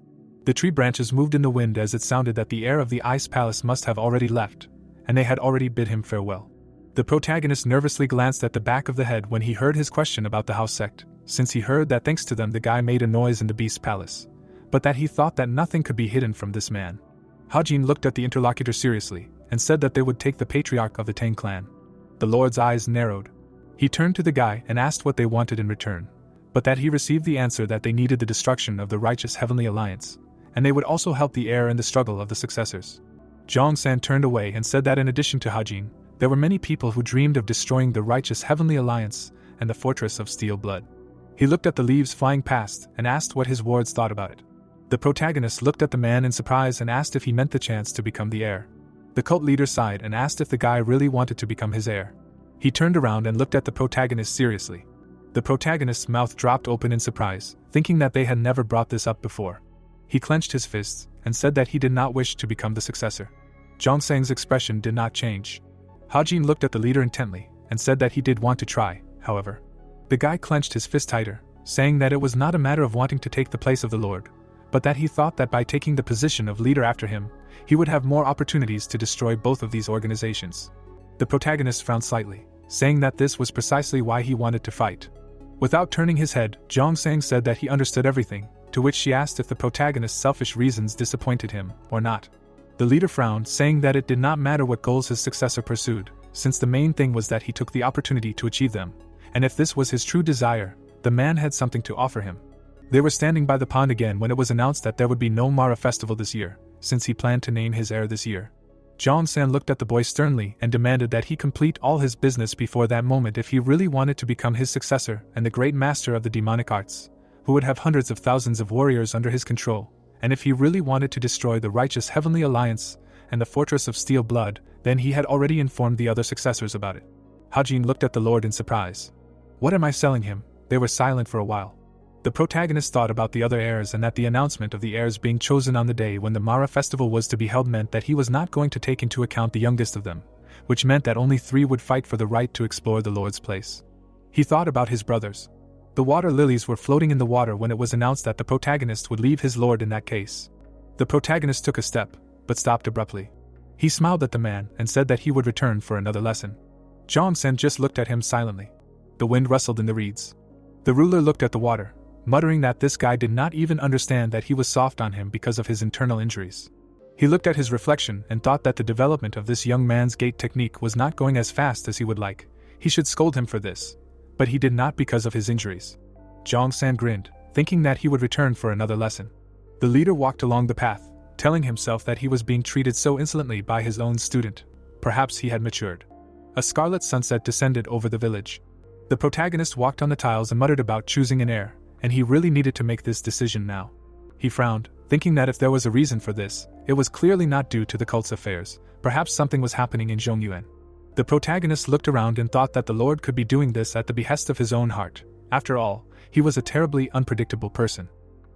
The tree branches moved in the wind as it sounded that the heir of the ice palace must have already left, and they had already bid him farewell. The protagonist nervously glanced at the back of the head when he heard his question about the house sect, since he heard that thanks to them the guy made a noise in the beast's palace, but that he thought that nothing could be hidden from this man. Hajin looked at the interlocutor seriously, and said that they would take the patriarch of the Tang clan. The lord's eyes narrowed. He turned to the guy and asked what they wanted in return, but that he received the answer that they needed the destruction of the righteous heavenly alliance, and they would also help the heir in the struggle of the successors. Jong-san turned away and said that in addition to Hajin, there were many people who dreamed of destroying the righteous heavenly alliance and the fortress of steel blood. He looked at the leaves flying past and asked what his wards thought about it. The protagonist looked at the man in surprise and asked if he meant the chance to become the heir. The cult leader sighed and asked if the guy really wanted to become his heir. He turned around and looked at the protagonist seriously. The protagonist's mouth dropped open in surprise, thinking that they had never brought this up before. He clenched his fists and said that he did not wish to become the successor. Jongsang's expression did not change. Hajin looked at the leader intently and said that he did want to try, however. The guy clenched his fist tighter, saying that it was not a matter of wanting to take the place of the Lord, but that he thought that by taking the position of leader after him, he would have more opportunities to destroy both of these organizations. The protagonist frowned slightly, saying that this was precisely why he wanted to fight. Without turning his head, Jongsang said that he understood everything, to which she asked if the protagonist's selfish reasons disappointed him or not. The leader frowned, saying that it did not matter what goals his successor pursued, since the main thing was that he took the opportunity to achieve them, and if this was his true desire, the man had something to offer him. They were standing by the pond again when it was announced that there would be no Mara festival this year, since he planned to name his heir this year. Jong-san looked at the boy sternly and demanded that he complete all his business before that moment if he really wanted to become his successor and the great master of the demonic arts, who would have hundreds of thousands of warriors under his control, and if he really wanted to destroy the righteous heavenly alliance and the fortress of steel blood, then he had already informed the other successors about it. Hajin looked at the Lord in surprise. What am I selling him? They were silent for a while. The protagonist thought about the other heirs and that the announcement of the heirs being chosen on the day when the Mara festival was to be held meant that he was not going to take into account the youngest of them, which meant that only 3 would fight for the right to explore the Lord's place. He thought about his brothers. The water lilies were floating in the water when it was announced that the protagonist would leave his lord in that case. The protagonist took a step, but stopped abruptly. He smiled at the man and said that he would return for another lesson. Jong-sen just looked at him silently. The wind rustled in the reeds. The ruler looked at the water, muttering that this guy did not even understand that he was soft on him because of his internal injuries. He looked at his reflection and thought that the development of this young man's gate technique was not going as fast as he would like. He should scold him for this. But he did not because of his injuries. Jong-san grinned, thinking that he would return for another lesson. The leader walked along the path, telling himself that he was being treated so insolently by his own student. Perhaps he had matured. A scarlet sunset descended over the village. The protagonist walked on the tiles and muttered about choosing an heir, and he really needed to make this decision now. He frowned, thinking that if there was a reason for this, it was clearly not due to the cult's affairs. Perhaps something was happening in Zhongyuan. The protagonist looked around and thought that the Lord could be doing this at the behest of his own heart. After all, he was a terribly unpredictable person.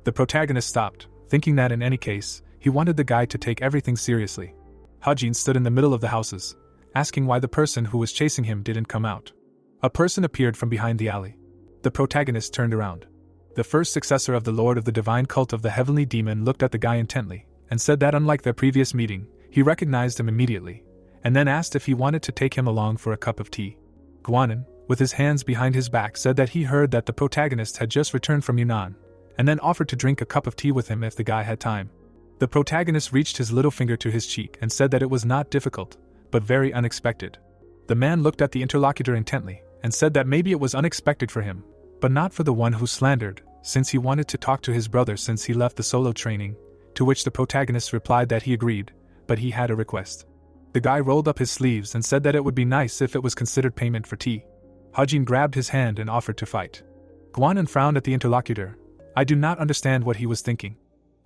The protagonist stopped, thinking that in any case, he wanted the guy to take everything seriously. Hajin stood in the middle of the houses, asking why the person who was chasing him didn't come out. A person appeared from behind the alley. The protagonist turned around. The first successor of the Lord of the Divine Cult of the Heavenly Demon looked at the guy intently, and said that unlike their previous meeting, he recognized him immediately, and then asked if he wanted to take him along for a cup of tea. Guanan, with his hands behind his back, said that he heard that the protagonist had just returned from Yunnan, and then offered to drink a cup of tea with him if the guy had time. The protagonist reached his little finger to his cheek and said that it was not difficult, but very unexpected. The man looked at the interlocutor intently, and said that maybe it was unexpected for him, but not for the one who slandered, since he wanted to talk to his brother since he left the solo training, to which the protagonist replied that he agreed, but he had a request. The guy rolled up his sleeves and said that it would be nice if it was considered payment for tea. Hajin grabbed his hand and offered to fight. Guanan frowned at the interlocutor. I do not understand what he was thinking.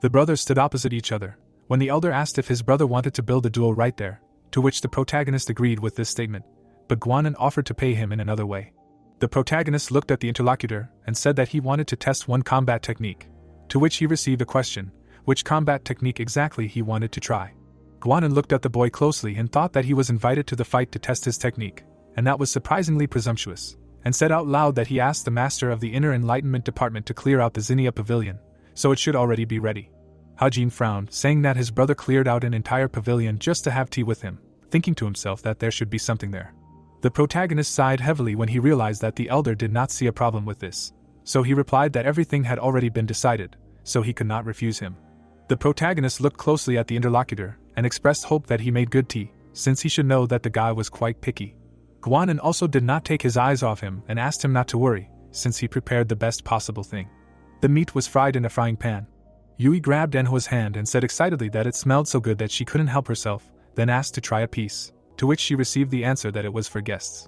The brothers stood opposite each other, when the elder asked if his brother wanted to build a duel right there, to which the protagonist agreed with this statement, but Guanan offered to pay him in another way. The protagonist looked at the interlocutor and said that he wanted to test one combat technique, to which he received a question, which combat technique exactly he wanted to try. Guanan looked at the boy closely and thought that he was invited to the fight to test his technique, and that was surprisingly presumptuous, and said out loud that he asked the master of the Inner Enlightenment Department to clear out the Zinnia Pavilion, so it should already be ready. Hajin frowned, saying that his brother cleared out an entire pavilion just to have tea with him, thinking to himself that there should be something there. The protagonist sighed heavily when he realized that the elder did not see a problem with this, so he replied that everything had already been decided, so he could not refuse him. The protagonist looked closely at the interlocutor and expressed hope that he made good tea, since he should know that the guy was quite picky. Guanan also did not take his eyes off him and asked him not to worry, since he prepared the best possible thing. The meat was fried in a frying pan. Yui grabbed Enhua's hand and said excitedly that it smelled so good that she couldn't help herself, then asked to try a piece, to which she received the answer that it was for guests.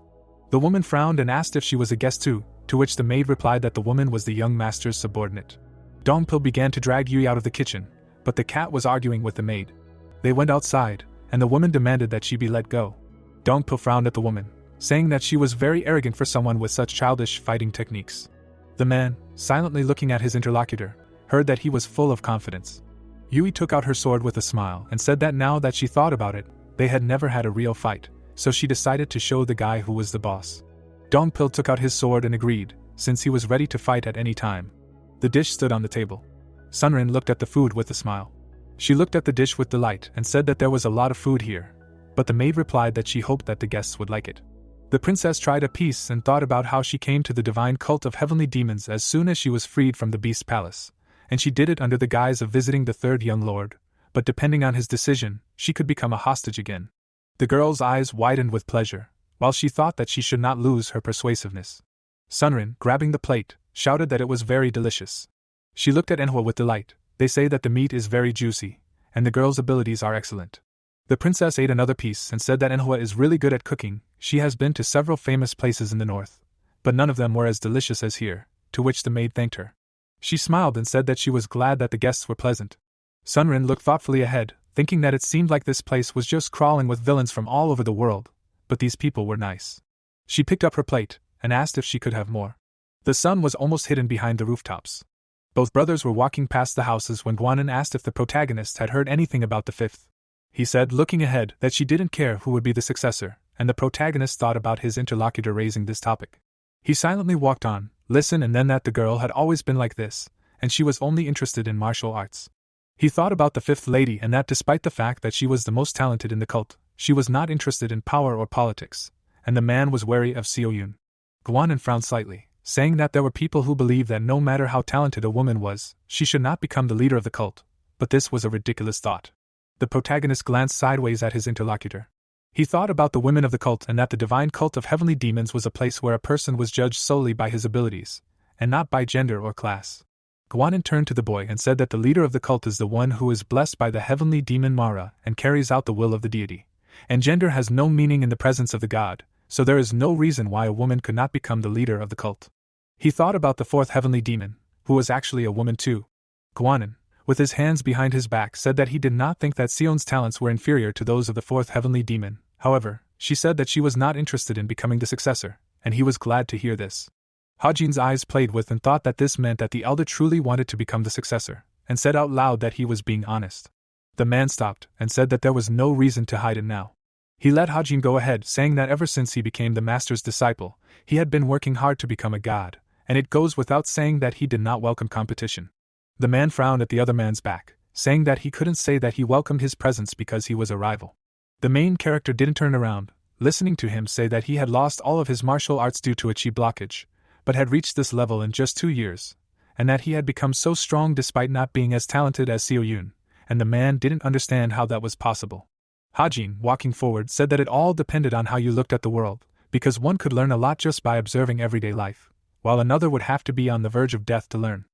The woman frowned and asked if she was a guest too, to which the maid replied that the woman was the young master's subordinate. Dongpil began to drag Yui out of the kitchen, but the cat was arguing with the maid. They went outside, and the woman demanded that she be let go. Dongpil frowned at the woman, saying that she was very arrogant for someone with such childish fighting techniques. The man, silently looking at his interlocutor, heard that he was full of confidence. Yui took out her sword with a smile and said that now that she thought about it, they had never had a real fight, so she decided to show the guy who was the boss. Dongpil took out his sword and agreed, since he was ready to fight at any time. The dish stood on the table. Sunrin looked at the food with a smile. She looked at the dish with delight and said that there was a lot of food here, but the maid replied that she hoped that the guests would like it. The princess tried a piece and thought about how she came to the divine cult of heavenly demons as soon as she was freed from the beast palace, and she did it under the guise of visiting the third young lord, but depending on his decision, she could become a hostage again. The girl's eyes widened with pleasure, while she thought that she should not lose her persuasiveness. Sunrin, grabbing the plate, shouted that it was very delicious. She looked at Enhua with delight. They say that the meat is very juicy, and the girl's abilities are excellent. The princess ate another piece and said that Enhua is really good at cooking. She has been to several famous places in the north, but none of them were as delicious as here, to which the maid thanked her. She smiled and said that she was glad that the guests were pleasant. Sunrin looked thoughtfully ahead, thinking that it seemed like this place was just crawling with villains from all over the world, but these people were nice. She picked up her plate and asked if she could have more. The sun was almost hidden behind the rooftops. Both brothers were walking past the houses when Guanan asked if the protagonist had heard anything about the fifth. He said, looking ahead, that she didn't care who would be the successor, and the protagonist thought about his interlocutor raising this topic. He silently walked on, listened, and then that the girl had always been like this, and she was only interested in martial arts. He thought about the fifth lady and that despite the fact that she was the most talented in the cult, she was not interested in power or politics, and the man was wary of Seo-yoon. Gwanin frowned slightly, saying that there were people who believed that no matter how talented a woman was, she should not become the leader of the cult, but this was a ridiculous thought. The protagonist glanced sideways at his interlocutor. He thought about the women of the cult and that the divine cult of heavenly demons was a place where a person was judged solely by his abilities, and not by gender or class. Gwanin turned to the boy and said that the leader of the cult is the one who is blessed by the heavenly demon Mara and carries out the will of the deity, and gender has no meaning in the presence of the god, so there is no reason why a woman could not become the leader of the cult. He thought about the fourth heavenly demon, who was actually a woman too. Gwanin, with his hands behind his back, said that he did not think that Seon's talents were inferior to those of the fourth heavenly demon. However, she said that she was not interested in becoming the successor, and he was glad to hear this. Hajin's eyes played with and thought that this meant that the elder truly wanted to become the successor, and said out loud that he was being honest. The man stopped and said that there was no reason to hide it now. He let Hajin go ahead, saying that ever since he became the master's disciple, he had been working hard to become a god, and it goes without saying that he did not welcome competition. The man frowned at the other man's back, saying that he couldn't say that he welcomed his presence because he was a rival. The main character didn't turn around, listening to him say that he had lost all of his martial arts due to a chi blockage, but had reached this level in just 2 years, and that he had become so strong despite not being as talented as Seo-yoon, and the man didn't understand how that was possible. Hajin, walking forward, said that it all depended on how you looked at the world, because one could learn a lot just by observing everyday life, while another would have to be on the verge of death to learn.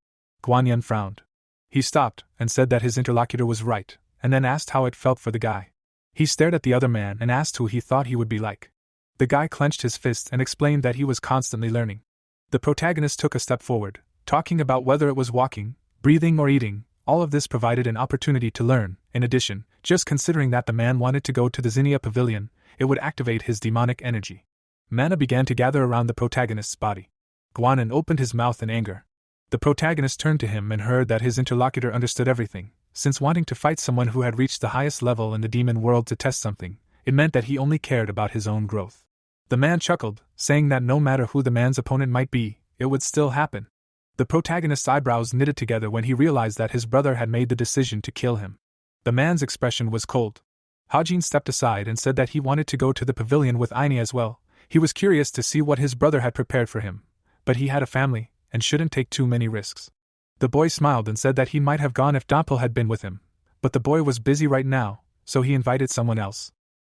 Guanyin frowned. He stopped and said that his interlocutor was right, and then asked how it felt for the guy. He stared at the other man and asked who he thought he would be like. The guy clenched his fist and explained that he was constantly learning. The protagonist took a step forward, talking about whether it was walking, breathing, or eating. All of this provided an opportunity to learn. In addition, just considering that the man wanted to go to the Zinnia pavilion, it would activate his demonic energy. Mana began to gather around the protagonist's body. Guanin opened his mouth in anger. The protagonist turned to him and heard that his interlocutor understood everything. Since wanting to fight someone who had reached the highest level in the demon world to test something, it meant that he only cared about his own growth. The man chuckled, saying that no matter who the man's opponent might be, it would still happen. The protagonist's eyebrows knitted together when he realized that his brother had made the decision to kill him. The man's expression was cold. Hajin stepped aside and said that he wanted to go to the pavilion with Aini as well. He was curious to see what his brother had prepared for him, but he had a family and shouldn't take too many risks. The boy smiled and said that he might have gone if Dampel had been with him, but the boy was busy right now, so he invited someone else.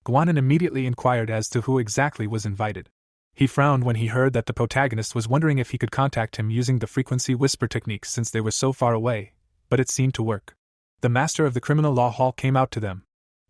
Guanin immediately inquired as to who exactly was invited. He frowned when he heard that the protagonist was wondering if he could contact him using the frequency whisper technique since they were so far away, but it seemed to work. The master of the criminal law hall came out to them.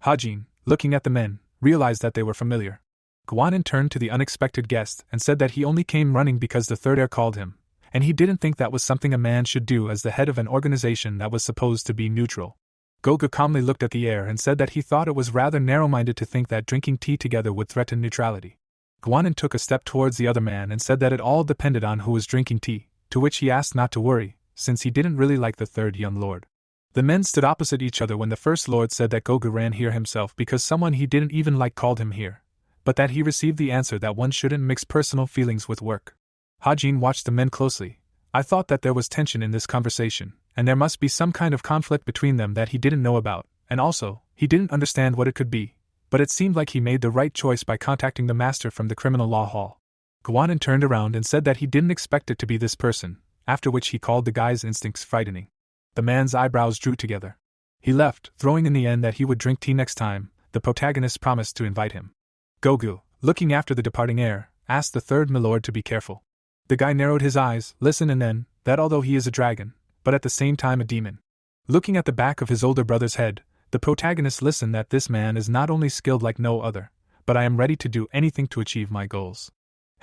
Hajin, looking at the men, realized that they were familiar. Guanin turned to the unexpected guest and said that he only came running because the third heir called him, and he didn't think that was something a man should do as the head of an organization that was supposed to be neutral. Gogu calmly looked at the heir and said that he thought it was rather narrow-minded to think that drinking tea together would threaten neutrality. Guanin took a step towards the other man and said that it all depended on who was drinking tea, to which he asked not to worry, since he didn't really like the third young lord. The men stood opposite each other when the first lord said that Gogu ran here himself because someone he didn't even like called him here, but that he received the answer that one shouldn't mix personal feelings with work. Hajin watched the men closely. I thought that there was tension in this conversation, and there must be some kind of conflict between them that he didn't know about, and also, he didn't understand what it could be, but it seemed like he made the right choice by contacting the master from the criminal law hall. Guanin turned around and said that he didn't expect it to be this person, after which he called the guy's instincts frightening. The man's eyebrows drew together. He left, throwing in the end that he would drink tea next time. The protagonist promised to invite him. Gogu, looking after the departing heir, asked the third milord to be careful. The guy narrowed his eyes, listened, and then, that although he is a dragon, but at the same time a demon. Looking at the back of his older brother's head, the protagonist listened that this man is not only skilled like no other, but I am ready to do anything to achieve my goals.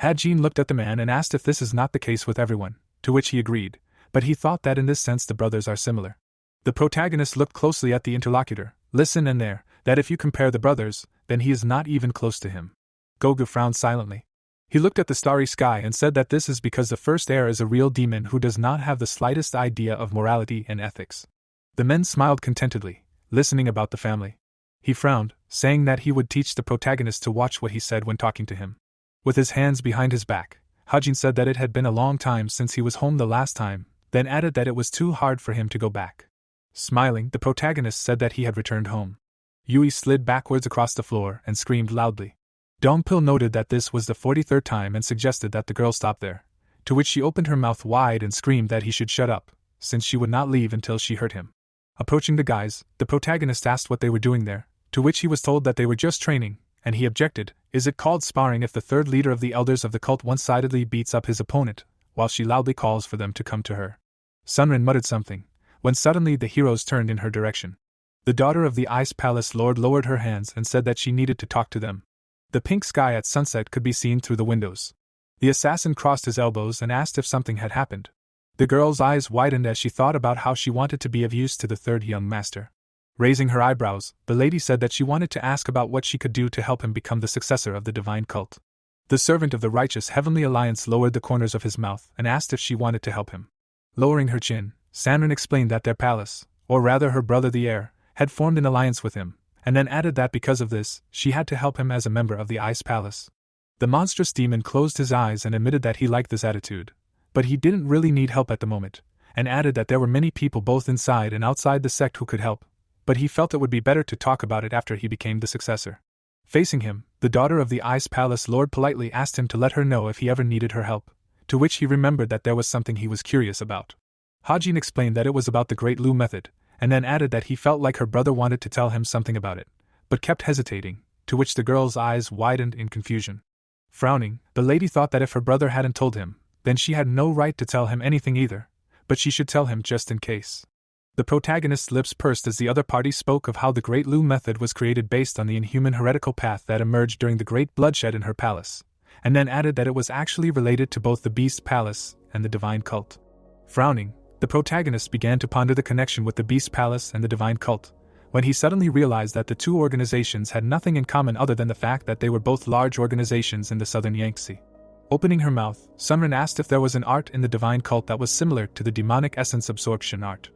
Hajin looked at the man and asked if this is not the case with everyone, to which he agreed, but he thought that in this sense the brothers are similar. The protagonist looked closely at the interlocutor, listened, and there, that if you compare the brothers, then he is not even close to him. Gogu frowned silently. He looked at the starry sky and said that this is because the first heir is a real demon who does not have the slightest idea of morality and ethics. The men smiled contentedly, listening about the family. He frowned, saying that he would teach the protagonist to watch what he said when talking to him. With his hands behind his back, Hajin said that it had been a long time since he was home the last time, then added that it was too hard for him to go back. Smiling, the protagonist said that he had returned home. Yui slid backwards across the floor and screamed loudly. Dongpil noted that this was the 43rd time and suggested that the girl stop there, to which she opened her mouth wide and screamed that he should shut up, since she would not leave until she heard him. Approaching the guys, the protagonist asked what they were doing there, to which he was told that they were just training, and he objected, "Is it called sparring if the third leader of the elders of the cult one-sidedly beats up his opponent, while she loudly calls for them to come to her?" Sunrin muttered something, when suddenly the heroes turned in her direction. The daughter of the Ice Palace Lord lowered her hands and said that she needed to talk to them. The pink sky at sunset could be seen through the windows. The assassin crossed his elbows and asked if something had happened. The girl's eyes widened as she thought about how she wanted to be of use to the third young master. Raising her eyebrows, the lady said that she wanted to ask about what she could do to help him become the successor of the divine cult. The servant of the righteous Heavenly Alliance lowered the corners of his mouth and asked if she wanted to help him. Lowering her chin, Sanrin explained that their palace, or rather her brother the heir, had formed an alliance with him, and then added that because of this, she had to help him as a member of the Ice Palace. The monstrous demon closed his eyes and admitted that he liked this attitude, but he didn't really need help at the moment, and added that there were many people both inside and outside the sect who could help, but he felt it would be better to talk about it after he became the successor. Facing him, the daughter of the Ice Palace Lord politely asked him to let her know if he ever needed her help, to which he remembered that there was something he was curious about. Hajin explained that it was about the Great Lu method, and then added that he felt like her brother wanted to tell him something about it, but kept hesitating, to which the girl's eyes widened in confusion. Frowning, the lady thought that if her brother hadn't told him, then she had no right to tell him anything either, but she should tell him just in case. The protagonist's lips pursed as the other party spoke of how the Great Lu method was created based on the inhuman heretical path that emerged during the great bloodshed in her palace, and then added that it was actually related to both the Beast Palace and the Divine Cult. Frowning, the protagonist began to ponder the connection with the Beast Palace and the Divine Cult, when he suddenly realized that the two organizations had nothing in common other than the fact that they were both large organizations in the southern Yangtze. Opening her mouth, Sunrin asked if there was an art in the Divine Cult that was similar to the demonic essence absorption art.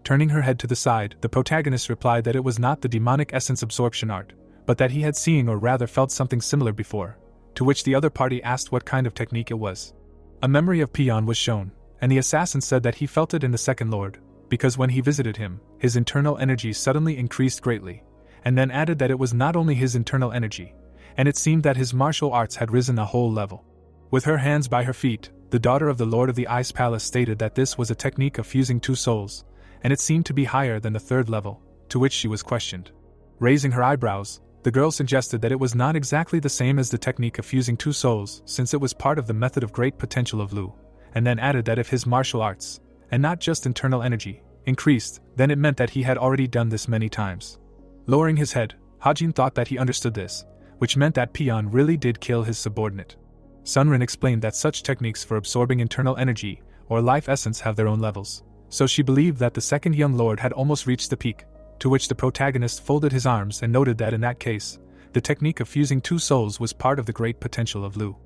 Turning her head to the side, the protagonist replied that it was not the demonic essence absorption art, but that he had seen or rather felt something similar before, to which the other party asked what kind of technique it was. A memory of Peon was shown, and the assassin said that he felt it in the Second Lord, because when he visited him, his internal energy suddenly increased greatly, and then added that it was not only his internal energy, and it seemed that his martial arts had risen a whole level. With her hands by her feet, the daughter of the Lord of the Ice Palace stated that this was a technique of fusing two souls, and it seemed to be higher than the third level, to which she was questioned. Raising her eyebrows, the girl suggested that it was not exactly the same as the technique of fusing two souls since it was part of the method of great potential of Lu, and then added that if his martial arts, and not just internal energy, increased, then it meant that he had already done this many times. Lowering his head, Hajin thought that he understood this, which meant that Peon really did kill his subordinate. Sunrin explained that such techniques for absorbing internal energy or life essence have their own levels, so she believed that the second young lord had almost reached the peak, to which the protagonist folded his arms and noted that in that case, the technique of fusing two souls was part of the great potential of Lu.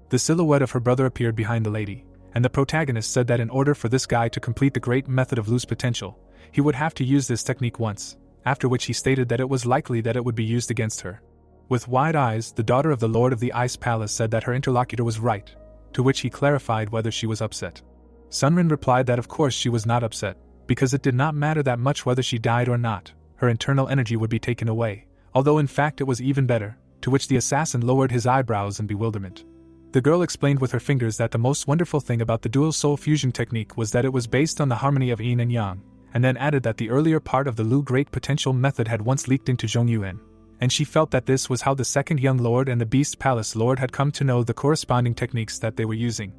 The silhouette of her brother appeared behind the lady, and the protagonist said that in order for this guy to complete the great method of Lu's potential, he would have to use this technique once, after which he stated that it was likely that it would be used against her. With wide eyes, the daughter of the Lord of the Ice Palace said that her interlocutor was right, to which he clarified whether she was upset. Sunrin replied that of course she was not upset, because it did not matter that much whether she died or not, her internal energy would be taken away, although in fact it was even better, to which the assassin lowered his eyebrows in bewilderment. The girl explained with her fingers that the most wonderful thing about the dual soul fusion technique was that it was based on the harmony of yin and yang, and then added that the earlier part of the Lu Great Potential method had once leaked into Zhongyuan, and she felt that this was how the second young lord and the Beast Palace Lord had come to know the corresponding techniques that they were using.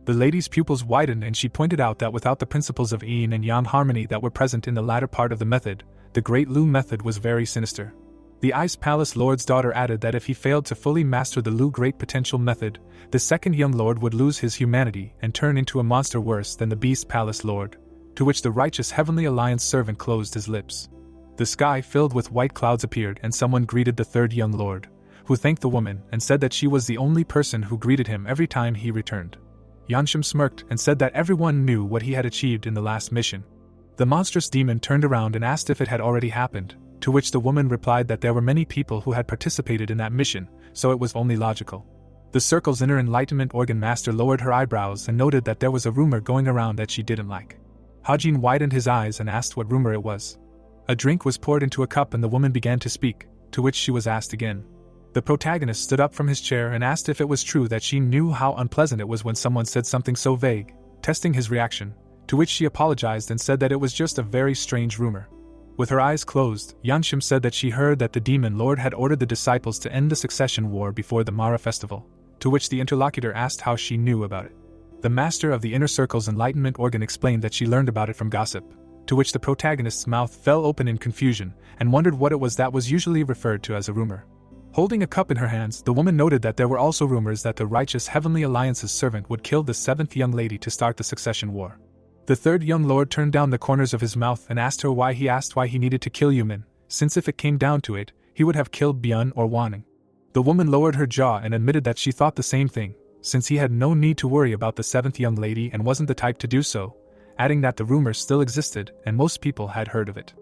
The lady's pupils widened and she pointed out that without the principles of yin and yang harmony that were present in the latter part of the method, the Great Lu method was very sinister. The Ice Palace Lord's daughter added that if he failed to fully master the Lu Great Potential method, the second young lord would lose his humanity and turn into a monster worse than the Beast Palace Lord, to which the righteous Heavenly Alliance servant closed his lips. The sky filled with white clouds appeared and someone greeted the third young lord, who thanked the woman and said that she was the only person who greeted him every time he returned. Yanshim smirked and said that everyone knew what he had achieved in the last mission. The monstrous demon turned around and asked if it had already happened, to which the woman replied that there were many people who had participated in that mission, so it was only logical. The circle's inner enlightenment organ master lowered her eyebrows and noted that there was a rumor going around that she didn't like. Hajin widened his eyes and asked what rumor it was. A drink was poured into a cup and the woman began to speak, to which she was asked again. The protagonist stood up from his chair and asked if it was true that she knew how unpleasant it was when someone said something so vague, testing his reaction, to which she apologized and said that it was just a very strange rumor. With her eyes closed, Yanshim said that she heard that the demon lord had ordered the disciples to end the succession war before the Mara festival, to which the interlocutor asked how she knew about it. The master of the inner circle's enlightenment organ explained that she learned about it from gossip, to which the protagonist's mouth fell open in confusion and wondered what it was that was usually referred to as a rumor. Holding a cup in her hands, the woman noted that there were also rumors that the righteous Heavenly Alliance's servant would kill the seventh young lady to start the succession war. The third young lord turned down the corners of his mouth and asked her why he needed to kill Yumin, since if it came down to it, he would have killed Byun or Wanning. The woman lowered her jaw and admitted that she thought the same thing, since he had no need to worry about the seventh young lady and wasn't the type to do so, adding that the rumor still existed and most people had heard of it.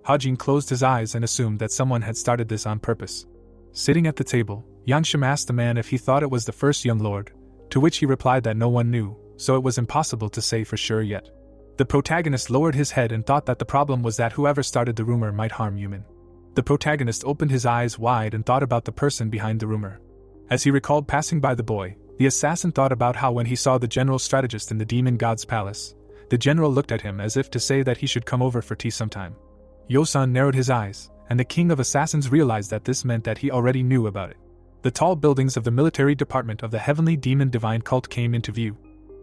Hajin closed his eyes and assumed that someone had started this on purpose. Sitting at the table, Yanshim asked the man if he thought it was the first young lord, to which he replied that no one knew, so it was impossible to say for sure yet. The protagonist lowered his head and thought that the problem was that whoever started the rumor might harm Yumin. The protagonist opened his eyes wide and thought about the person behind the rumor. As he recalled passing by the boy, the assassin thought about how when he saw the general strategist in the demon god's palace, the general looked at him as if to say that he should come over for tea sometime. Yosan narrowed his eyes, and the king of assassins realized that this meant that he already knew about it. The tall buildings of the military department of the heavenly demon divine cult came into view.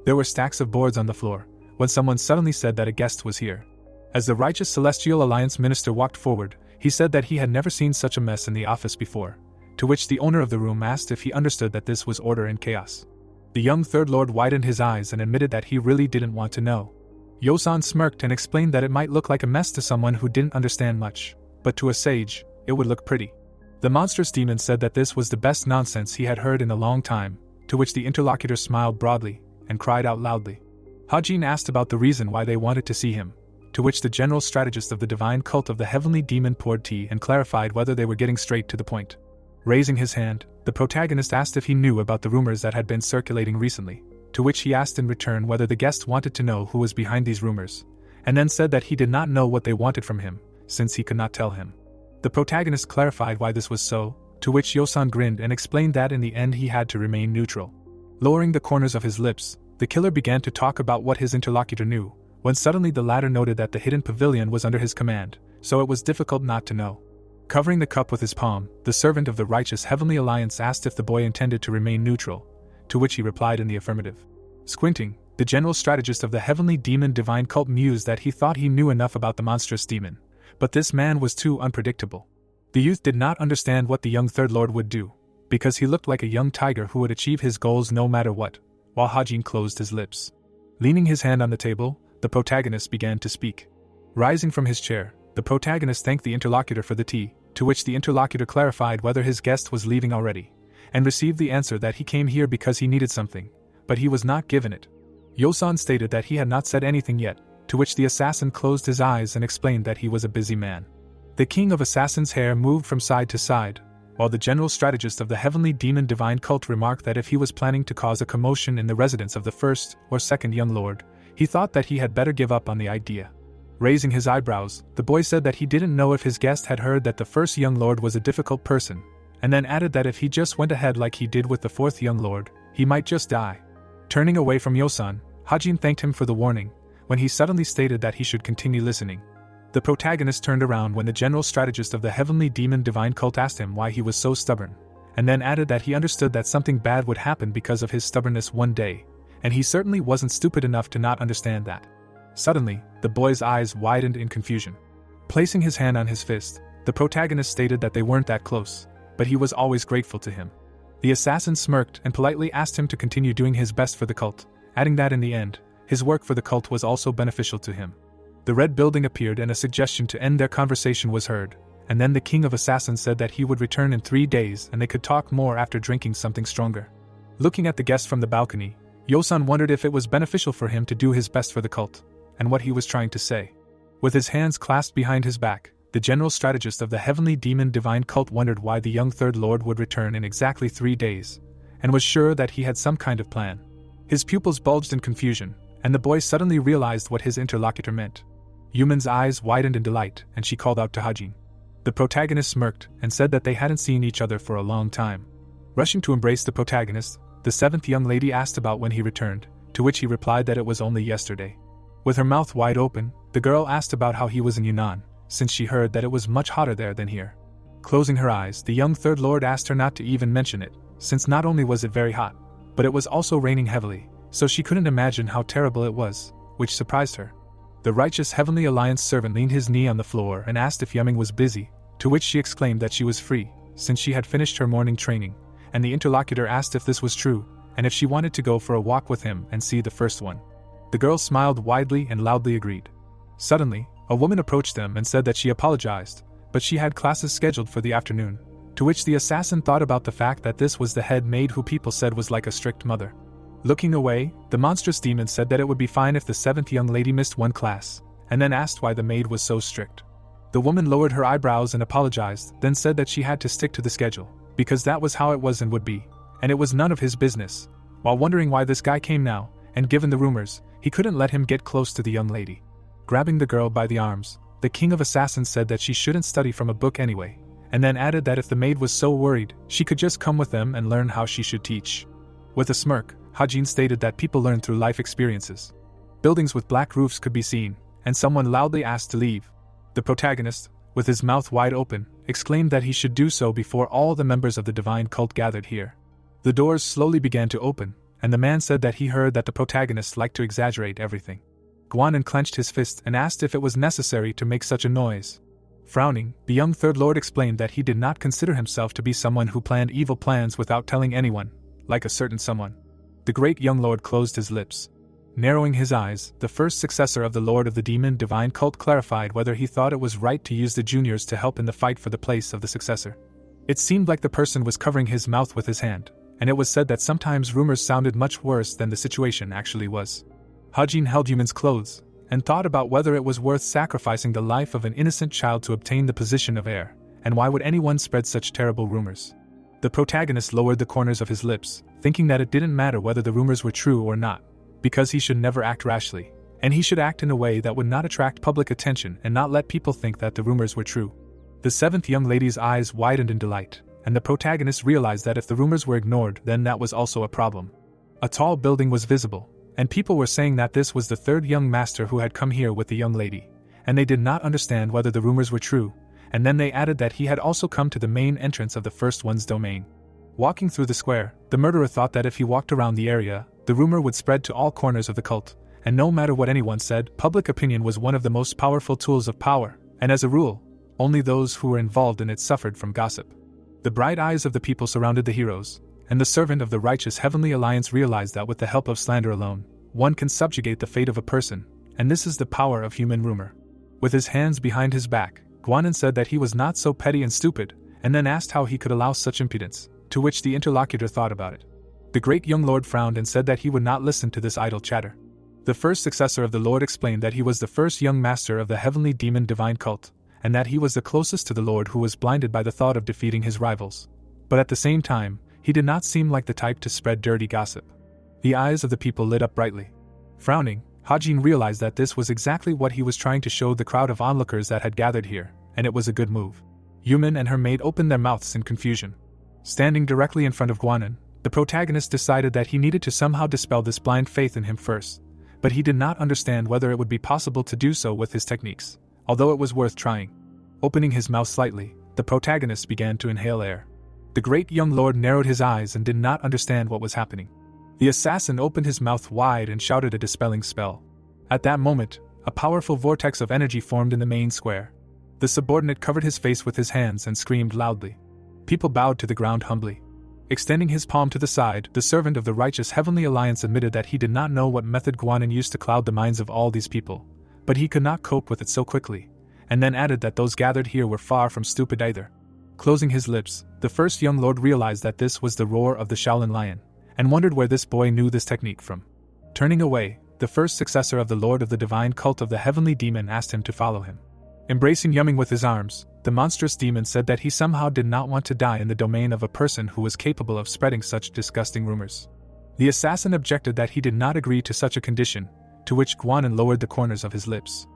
There were stacks of boards on the floor, when someone suddenly said that a guest was here. As the righteous Celestial Alliance minister walked forward, he said that he had never seen such a mess in the office before, to which the owner of the room asked if he understood that this was order and chaos. The young third lord widened his eyes and admitted that he really didn't want to know. Yosan smirked and explained that it might look like a mess to someone who didn't understand much, but to a sage, it would look pretty. The monstrous demon said that this was the best nonsense he had heard in a long time, to which the interlocutor smiled broadly and cried out loudly. Hajin asked about the reason why they wanted to see him, to which the general strategist of the divine cult of the heavenly demon poured tea and clarified whether they were getting straight to the point. Raising his hand, the protagonist asked if he knew about the rumors that had been circulating recently, to which he asked in return whether the guest wanted to know who was behind these rumors, and then said that he did not know what they wanted from him, since he could not tell him. The protagonist clarified why this was so, to which Yosan grinned and explained that in the end he had to remain neutral. Lowering the corners of his lips, the killer began to talk about what his interlocutor knew, when suddenly the latter noted that the hidden pavilion was under his command, so it was difficult not to know. Covering the cup with his palm, the servant of the righteous Heavenly Alliance asked if the boy intended to remain neutral, to which he replied in the affirmative. Squinting, the general strategist of the heavenly demon divine cult mused that he thought he knew enough about the monstrous demon, but this man was too unpredictable. The youth did not understand what the young third lord would do, because he looked like a young tiger who would achieve his goals no matter what, while Hajin closed his lips. Leaning his hand on the table, the protagonist began to speak. Rising from his chair, the protagonist thanked the interlocutor for the tea, to which the interlocutor clarified whether his guest was leaving already, and received the answer that he came here because he needed something, but he was not given it. Yosan stated that he had not said anything yet, to which the assassin closed his eyes and explained that he was a busy man. The king of assassins' hair moved from side to side, while the general strategist of the heavenly demon divine cult remarked that if he was planning to cause a commotion in the residence of the first or second young lord, he thought that he had better give up on the idea. Raising his eyebrows, the boy said that he didn't know if his guest had heard that the first young lord was a difficult person, and then added that if he just went ahead like he did with the fourth young lord, he might just die. Turning away from Yosan, Hajin thanked him for the warning, when he suddenly stated that he should continue listening. The protagonist turned around when the general strategist of the heavenly demon divine cult asked him why he was so stubborn, and then added that he understood that something bad would happen because of his stubbornness one day, and he certainly wasn't stupid enough to not understand that. Suddenly, the boy's eyes widened in confusion. Placing his hand on his fist, the protagonist stated that they weren't that close, but he was always grateful to him. The assassin smirked and politely asked him to continue doing his best for the cult, adding that in the end, his work for the cult was also beneficial to him. The red building appeared and a suggestion to end their conversation was heard, and then the king of assassins said that he would return in 3 days and they could talk more after drinking something stronger. Looking at the guest from the balcony, Yosan wondered if it was beneficial for him to do his best for the cult, and what he was trying to say. With his hands clasped behind his back, the general strategist of the heavenly demon divine cult wondered why the young third lord would return in exactly 3 days, and was sure that he had some kind of plan. His pupils bulged in confusion, and the boy suddenly realized what his interlocutor meant. Yuman's eyes widened in delight, and she called out to Hajin. The protagonist smirked and said that they hadn't seen each other for a long time. Rushing to embrace the protagonist, the seventh young lady asked about when he returned, to which he replied that it was only yesterday. With her mouth wide open, the girl asked about how he was in Yunnan, since she heard that it was much hotter there than here. Closing her eyes, the young third lord asked her not to even mention it, since not only was it very hot, but it was also raining heavily, so she couldn't imagine how terrible it was, which surprised her. The righteous Heavenly Alliance servant leaned his knee on the floor and asked if Yuming was busy, to which she exclaimed that she was free, since she had finished her morning training, and the interlocutor asked if this was true, and if she wanted to go for a walk with him and see the first one. The girl smiled widely and loudly agreed. Suddenly, a woman approached them and said that she apologized, but she had classes scheduled for the afternoon, to which the assassin thought about the fact that this was the head maid who people said was like a strict mother. Looking away, the monstrous demon said that it would be fine if the seventh young lady missed one class, and then asked why the maid was so strict. The woman lowered her eyebrows and apologized, then said that she had to stick to the schedule, because that was how it was and would be, and it was none of his business. While wondering why this guy came now, and given the rumors, he couldn't let him get close to the young lady. Grabbing the girl by the arms, the king of assassins said that she shouldn't study from a book anyway, and then added that if the maid was so worried, she could just come with them and learn how she should teach. With a smirk, Hajin stated that people learn through life experiences. Buildings with black roofs could be seen, and someone loudly asked to leave. The protagonist, with his mouth wide open, exclaimed that he should do so before all the members of the divine cult gathered here. The doors slowly began to open, and the man said that he heard that the protagonist liked to exaggerate everything. Guanan clenched his fist and asked if it was necessary to make such a noise. Frowning, the young third lord explained that he did not consider himself to be someone who planned evil plans without telling anyone, like a certain someone. The great young lord closed his lips. Narrowing his eyes, the first successor of the Lord of the Demon Divine Cult clarified whether he thought it was right to use the juniors to help in the fight for the place of the successor. It seemed like the person was covering his mouth with his hand, and it was said that sometimes rumors sounded much worse than the situation actually was. Hajin held Yuman's clothes, and thought about whether it was worth sacrificing the life of an innocent child to obtain the position of heir, and why would anyone spread such terrible rumors. The protagonist lowered the corners of his lips, thinking that it didn't matter whether the rumors were true or not, because he should never act rashly, and he should act in a way that would not attract public attention and not let people think that the rumors were true. The seventh young lady's eyes widened in delight, and the protagonist realized that if the rumors were ignored, then that was also a problem. A tall building was visible, and people were saying that this was the third young master who had come here with the young lady, and they did not understand whether the rumors were true, and then they added that he had also come to the main entrance of the first one's domain. Walking through the square, the murderer thought that if he walked around the area, the rumor would spread to all corners of the cult, and no matter what anyone said, public opinion was one of the most powerful tools of power, and as a rule, only those who were involved in it suffered from gossip. The bright eyes of the people surrounded the heroes, and the servant of the righteous Heavenly Alliance realized that with the help of slander alone, one can subjugate the fate of a person, and this is the power of human rumor. With his hands behind his back, Guanan said that he was not so petty and stupid, and then asked how he could allow such impudence, to which the interlocutor thought about it. The great young lord frowned and said that he would not listen to this idle chatter. The first successor of the lord explained that he was the first young master of the heavenly demon divine cult, and that he was the closest to the lord who was blinded by the thought of defeating his rivals. But at the same time, he did not seem like the type to spread dirty gossip. The eyes of the people lit up brightly. Frowning, Hajin realized that this was exactly what he was trying to show the crowd of onlookers that had gathered here, and it was a good move. Yuman and her maid opened their mouths in confusion. Standing directly in front of Guanan, the protagonist decided that he needed to somehow dispel this blind faith in him first, but he did not understand whether it would be possible to do so with his techniques, although it was worth trying. Opening his mouth slightly, the protagonist began to inhale air. The great young lord narrowed his eyes and did not understand what was happening. The assassin opened his mouth wide and shouted a dispelling spell. At that moment, a powerful vortex of energy formed in the main square. The subordinate covered his face with his hands and screamed loudly. People bowed to the ground humbly. Extending his palm to the side, the servant of the righteous Heavenly Alliance admitted that he did not know what method Guanan used to cloud the minds of all these people, but he could not cope with it so quickly, and then added that those gathered here were far from stupid either. Closing his lips, the first young lord realized that this was the roar of the Shaolin lion, and wondered where this boy knew this technique from. Turning away, the first successor of the lord of the divine cult of the heavenly demon asked him to follow him. Embracing Yumming with his arms, the monstrous demon said that he somehow did not want to die in the domain of a person who was capable of spreading such disgusting rumors. The assassin objected that he did not agree to such a condition, to which Guanin lowered the corners of his lips.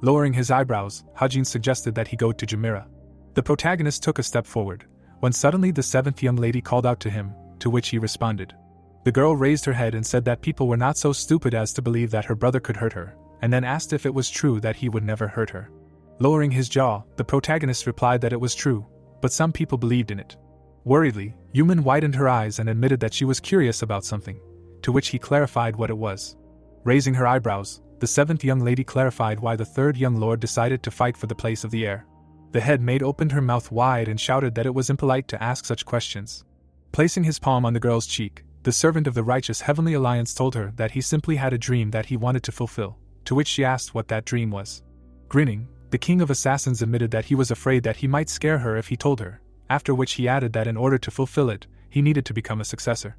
Lowering his eyebrows, Hajin suggested that he go to Jamira. The protagonist took a step forward, when suddenly the seventh young lady called out to him, to which he responded. The girl raised her head and said that people were not so stupid as to believe that her brother could hurt her, and then asked if it was true that he would never hurt her. Lowering his jaw, the protagonist replied that it was true, but some people believed in it. Worriedly, Yumin widened her eyes and admitted that she was curious about something, to which he clarified what it was. Raising her eyebrows, the seventh young lady clarified why the third young lord decided to fight for the place of the heir. The head maid opened her mouth wide and shouted that it was impolite to ask such questions. Placing his palm on the girl's cheek, the servant of the righteous heavenly alliance told her that he simply had a dream that he wanted to fulfill, to which she asked what that dream was. Grinning, the king of assassins admitted that he was afraid that he might scare her if he told her, after which he added that in order to fulfill it, he needed to become a successor.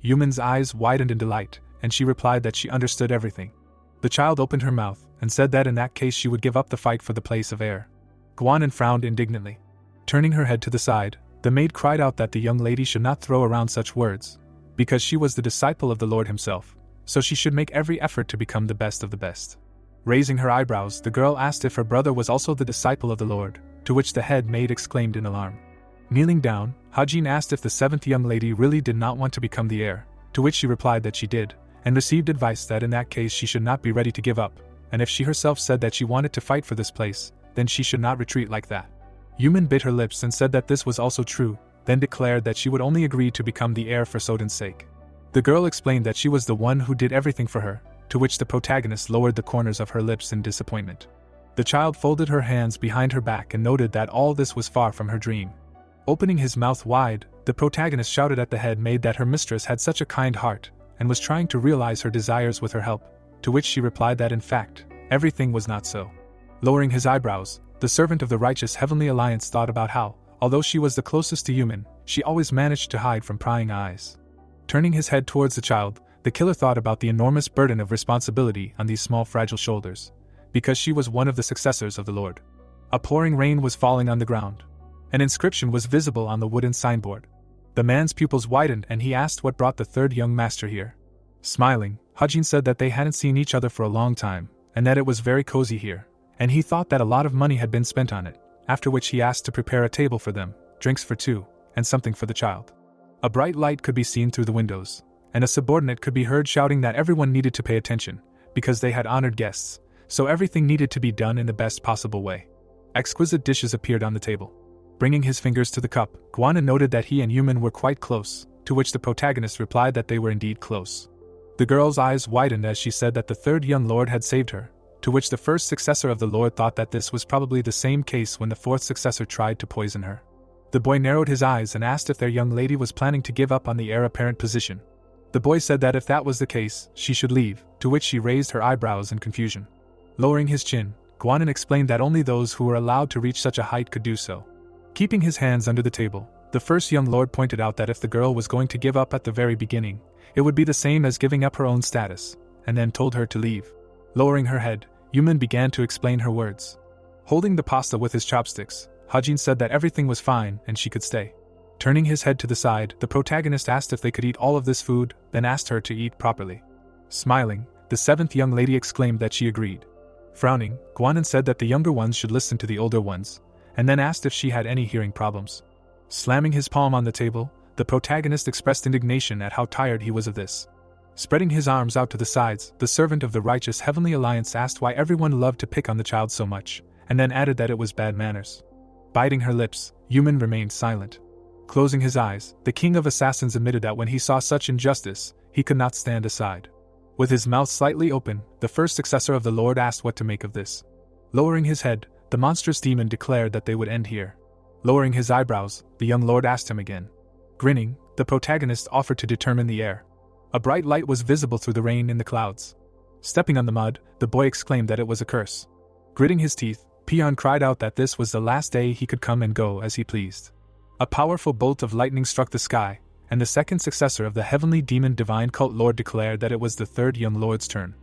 Yumin's eyes widened in delight, and she replied that she understood everything. The child opened her mouth and said that in that case she would give up the fight for the place of heir. Guanin frowned indignantly. Turning her head to the side, the maid cried out that the young lady should not throw around such words, because she was the disciple of the Lord himself, so she should make every effort to become the best of the best. Raising her eyebrows, the girl asked if her brother was also the disciple of the Lord, to which the head maid exclaimed in alarm. Kneeling down, Hajin asked if the seventh young lady really did not want to become the heir, to which she replied that she did, and received advice that in that case she should not be ready to give up, and if she herself said that she wanted to fight for this place, then she should not retreat like that. Yumin bit her lips and said that this was also true, then declared that she would only agree to become the heir for Soden's sake. The girl explained that she was the one who did everything for her, to which the protagonist lowered the corners of her lips in disappointment. The child folded her hands behind her back and noted that all this was far from her dream. Opening his mouth wide, the protagonist shouted at the head maid that her mistress had such a kind heart, and was trying to realize her desires with her help, to which she replied that in fact, everything was not so. Lowering his eyebrows, the servant of the righteous heavenly alliance thought about how, although she was the closest to Yumin, she always managed to hide from prying eyes. Turning his head towards the child, the killer thought about the enormous burden of responsibility on these small fragile shoulders, because she was one of the successors of the Lord. A pouring rain was falling on the ground. An inscription was visible on the wooden signboard. The man's pupils widened and he asked what brought the third young master here. Smiling, Hajin said that they hadn't seen each other for a long time, and that it was very cozy here, and he thought that a lot of money had been spent on it, after which he asked to prepare a table for them, drinks for two, and something for the child. A bright light could be seen through the windows, and a subordinate could be heard shouting that everyone needed to pay attention, because they had honored guests, so everything needed to be done in the best possible way. Exquisite dishes appeared on the table. Bringing his fingers to the cup, Guanin noted that he and Yumin were quite close, to which the protagonist replied that they were indeed close. The girl's eyes widened as she said that the third young lord had saved her, to which the first successor of the lord thought that this was probably the same case when the fourth successor tried to poison her. The boy narrowed his eyes and asked if their young lady was planning to give up on the heir apparent position. The boy said that if that was the case, she should leave, to which she raised her eyebrows in confusion. Lowering his chin, Guanin explained that only those who were allowed to reach such a height could do so. Keeping his hands under the table, the first young lord pointed out that if the girl was going to give up at the very beginning, it would be the same as giving up her own status, and then told her to leave. Lowering her head, Yumin began to explain her words. Holding the pasta with his chopsticks, Hajin said that everything was fine and she could stay. Turning his head to the side, the protagonist asked if they could eat all of this food, then asked her to eat properly. Smiling, the seventh young lady exclaimed that she agreed. Frowning, Guanin said that the younger ones should listen to the older ones, and then asked if she had any hearing problems. Slamming his palm on the table, the protagonist expressed indignation at how tired he was of this. Spreading his arms out to the sides, the servant of the righteous heavenly alliance asked why everyone loved to pick on the child so much, and then added that it was bad manners. Biting her lips, Yumin remained silent. Closing his eyes, the king of assassins admitted that when he saw such injustice, he could not stand aside. With his mouth slightly open, the first successor of the Lord asked what to make of this. Lowering his head, the monstrous demon declared that they would end here. Lowering his eyebrows, the young lord asked him again. Grinning, the protagonist offered to determine the heir. A bright light was visible through the rain in the clouds. Stepping on the mud, the boy exclaimed that it was a curse. Gritting his teeth, Peon cried out that this was the last day he could come and go as he pleased. A powerful bolt of lightning struck the sky, and the second successor of the heavenly demon divine cult lord declared that it was the third young lord's turn.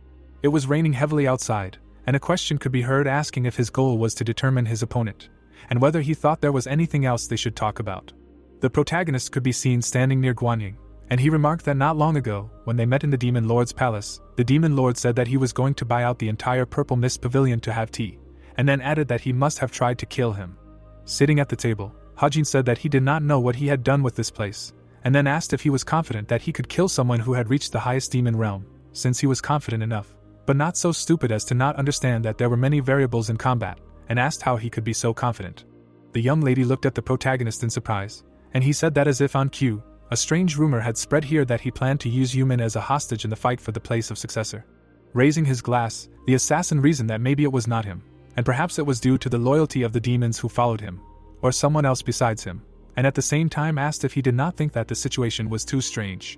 It was raining heavily outside, and a question could be heard asking if his goal was to determine his opponent, and whether he thought there was anything else they should talk about. The protagonist could be seen standing near Guanying, and he remarked that not long ago, when they met in the Demon Lord's palace, the Demon Lord said that he was going to buy out the entire Purple Mist Pavilion to have tea, and then added that he must have tried to kill him. Sitting at the table, Hajin said that he did not know what he had done with this place, and then asked if he was confident that he could kill someone who had reached the highest demon realm, since he was confident enough, but not so stupid as to not understand that there were many variables in combat, and asked how he could be so confident. The young lady looked at the protagonist in surprise, and he said that as if on cue, a strange rumor had spread here that he planned to use Yumin as a hostage in the fight for the place of successor. Raising his glass, the assassin reasoned that maybe it was not him, and perhaps it was due to the loyalty of the demons who followed him, or someone else besides him, and at the same time asked if he did not think that the situation was too strange.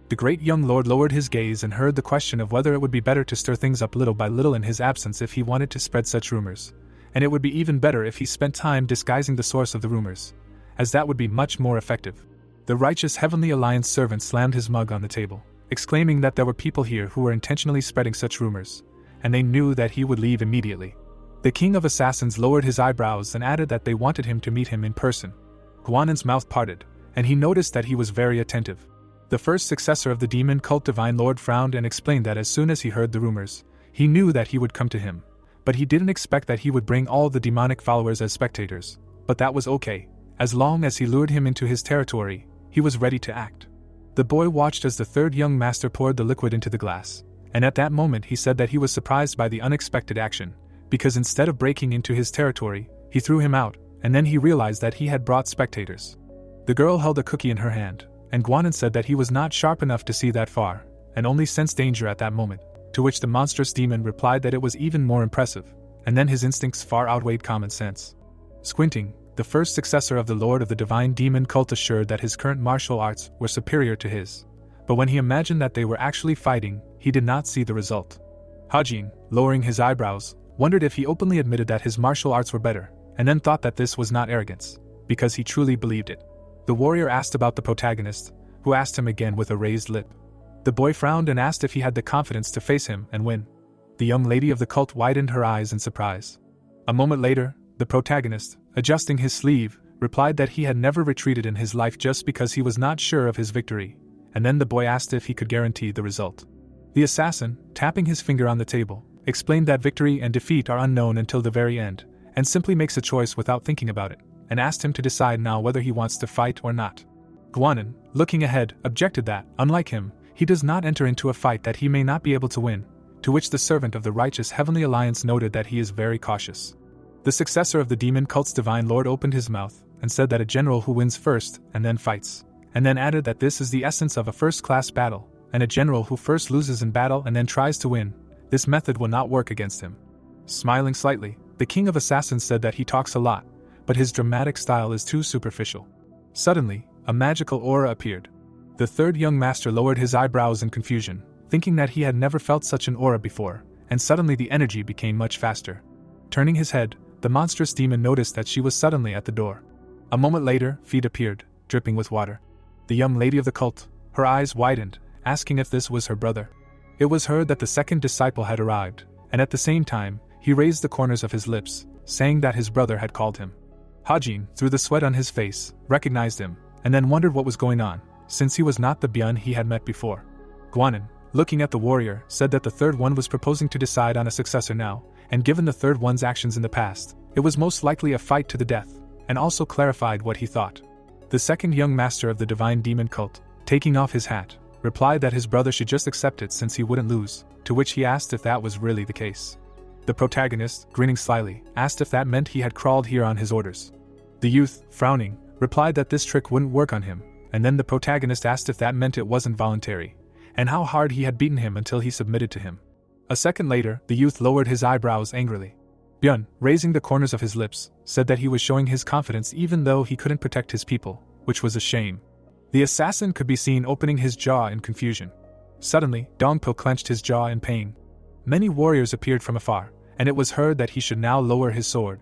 The great young lord lowered his gaze and heard the question of whether it would be better to stir things up little by little in his absence if he wanted to spread such rumors, and it would be even better if he spent time disguising the source of the rumors, as that would be much more effective. The righteous Heavenly Alliance servant slammed his mug on the table, exclaiming that there were people here who were intentionally spreading such rumors, and they knew that he would leave immediately. The King of Assassins lowered his eyebrows and added that they wanted him to meet him in person. Guanin's mouth parted, and he noticed that he was very attentive. The first successor of the demon cult Divine Lord frowned and explained that as soon as he heard the rumors, he knew that he would come to him, but he didn't expect that he would bring all the demonic followers as spectators, but that was okay. As long as he lured him into his territory, he was ready to act. The boy watched as the third young master poured the liquid into the glass, and at that moment he said that he was surprised by the unexpected action, because instead of breaking into his territory, he threw him out, and then he realized that he had brought spectators. The girl held a cookie in her hand, and Guanin said that he was not sharp enough to see that far, and only sensed danger at that moment, to which the monstrous demon replied that it was even more impressive, and then his instincts far outweighed common sense. Squinting, the first successor of the Lord of the Divine Demon cult assured that his current martial arts were superior to his, but when he imagined that they were actually fighting, he did not see the result. Hajin, lowering his eyebrows, wondered if he openly admitted that his martial arts were better, and then thought that this was not arrogance, because he truly believed it. The warrior asked about the protagonist, who asked him again with a raised lip. The boy frowned and asked if he had the confidence to face him and win. The young lady of the cult widened her eyes in surprise. A moment later, the protagonist, adjusting his sleeve, replied that he had never retreated in his life just because he was not sure of his victory, and then the boy asked if he could guarantee the result. The assassin, tapping his finger on the table, explained that victory and defeat are unknown until the very end, and simply makes a choice without thinking about it, and asked him to decide now whether he wants to fight or not. Guanin, looking ahead, objected that, unlike him, he does not enter into a fight that he may not be able to win, to which the servant of the righteous Heavenly Alliance noted that he is very cautious. The successor of the demon cult's Divine Lord opened his mouth and said that a general who wins first and then fights, and then added that this is the essence of a first-class battle, and a general who first loses in battle and then tries to win, this method will not work against him. Smiling slightly, the King of Assassins said that he talks a lot, but his dramatic style is too superficial. Suddenly, a magical aura appeared. The third young master lowered his eyebrows in confusion, thinking that he had never felt such an aura before, and suddenly the energy became much faster. Turning his head, the monstrous demon noticed that she was suddenly at the door. A moment later, feet appeared, dripping with water. The young lady of the cult, her eyes widened, asking if this was her brother. It was heard that the second disciple had arrived, and at the same time, he raised the corners of his lips, saying that his brother had called him. Hajin, through the sweat on his face, recognized him, and then wondered what was going on, since he was not the Byun he had met before. Guanin, looking at the warrior, said that the third one was proposing to decide on a successor now, and given the third one's actions in the past, it was most likely a fight to the death, and also clarified what he thought. The second young master of the Divine Demon cult, taking off his hat, replied that his brother should just accept it since he wouldn't lose, to which he asked if that was really the case. The protagonist, grinning slyly, asked if that meant he had crawled here on his orders. The youth, frowning, replied that this trick wouldn't work on him, and then the protagonist asked if that meant it wasn't voluntary, and how hard he had beaten him until he submitted to him. A second later, the youth lowered his eyebrows angrily. Byun, raising the corners of his lips, said that he was showing his confidence even though he couldn't protect his people, which was a shame. The assassin could be seen opening his jaw in confusion. Suddenly, Dongpo clenched his jaw in pain. Many warriors appeared from afar, and it was heard that he should now lower his sword.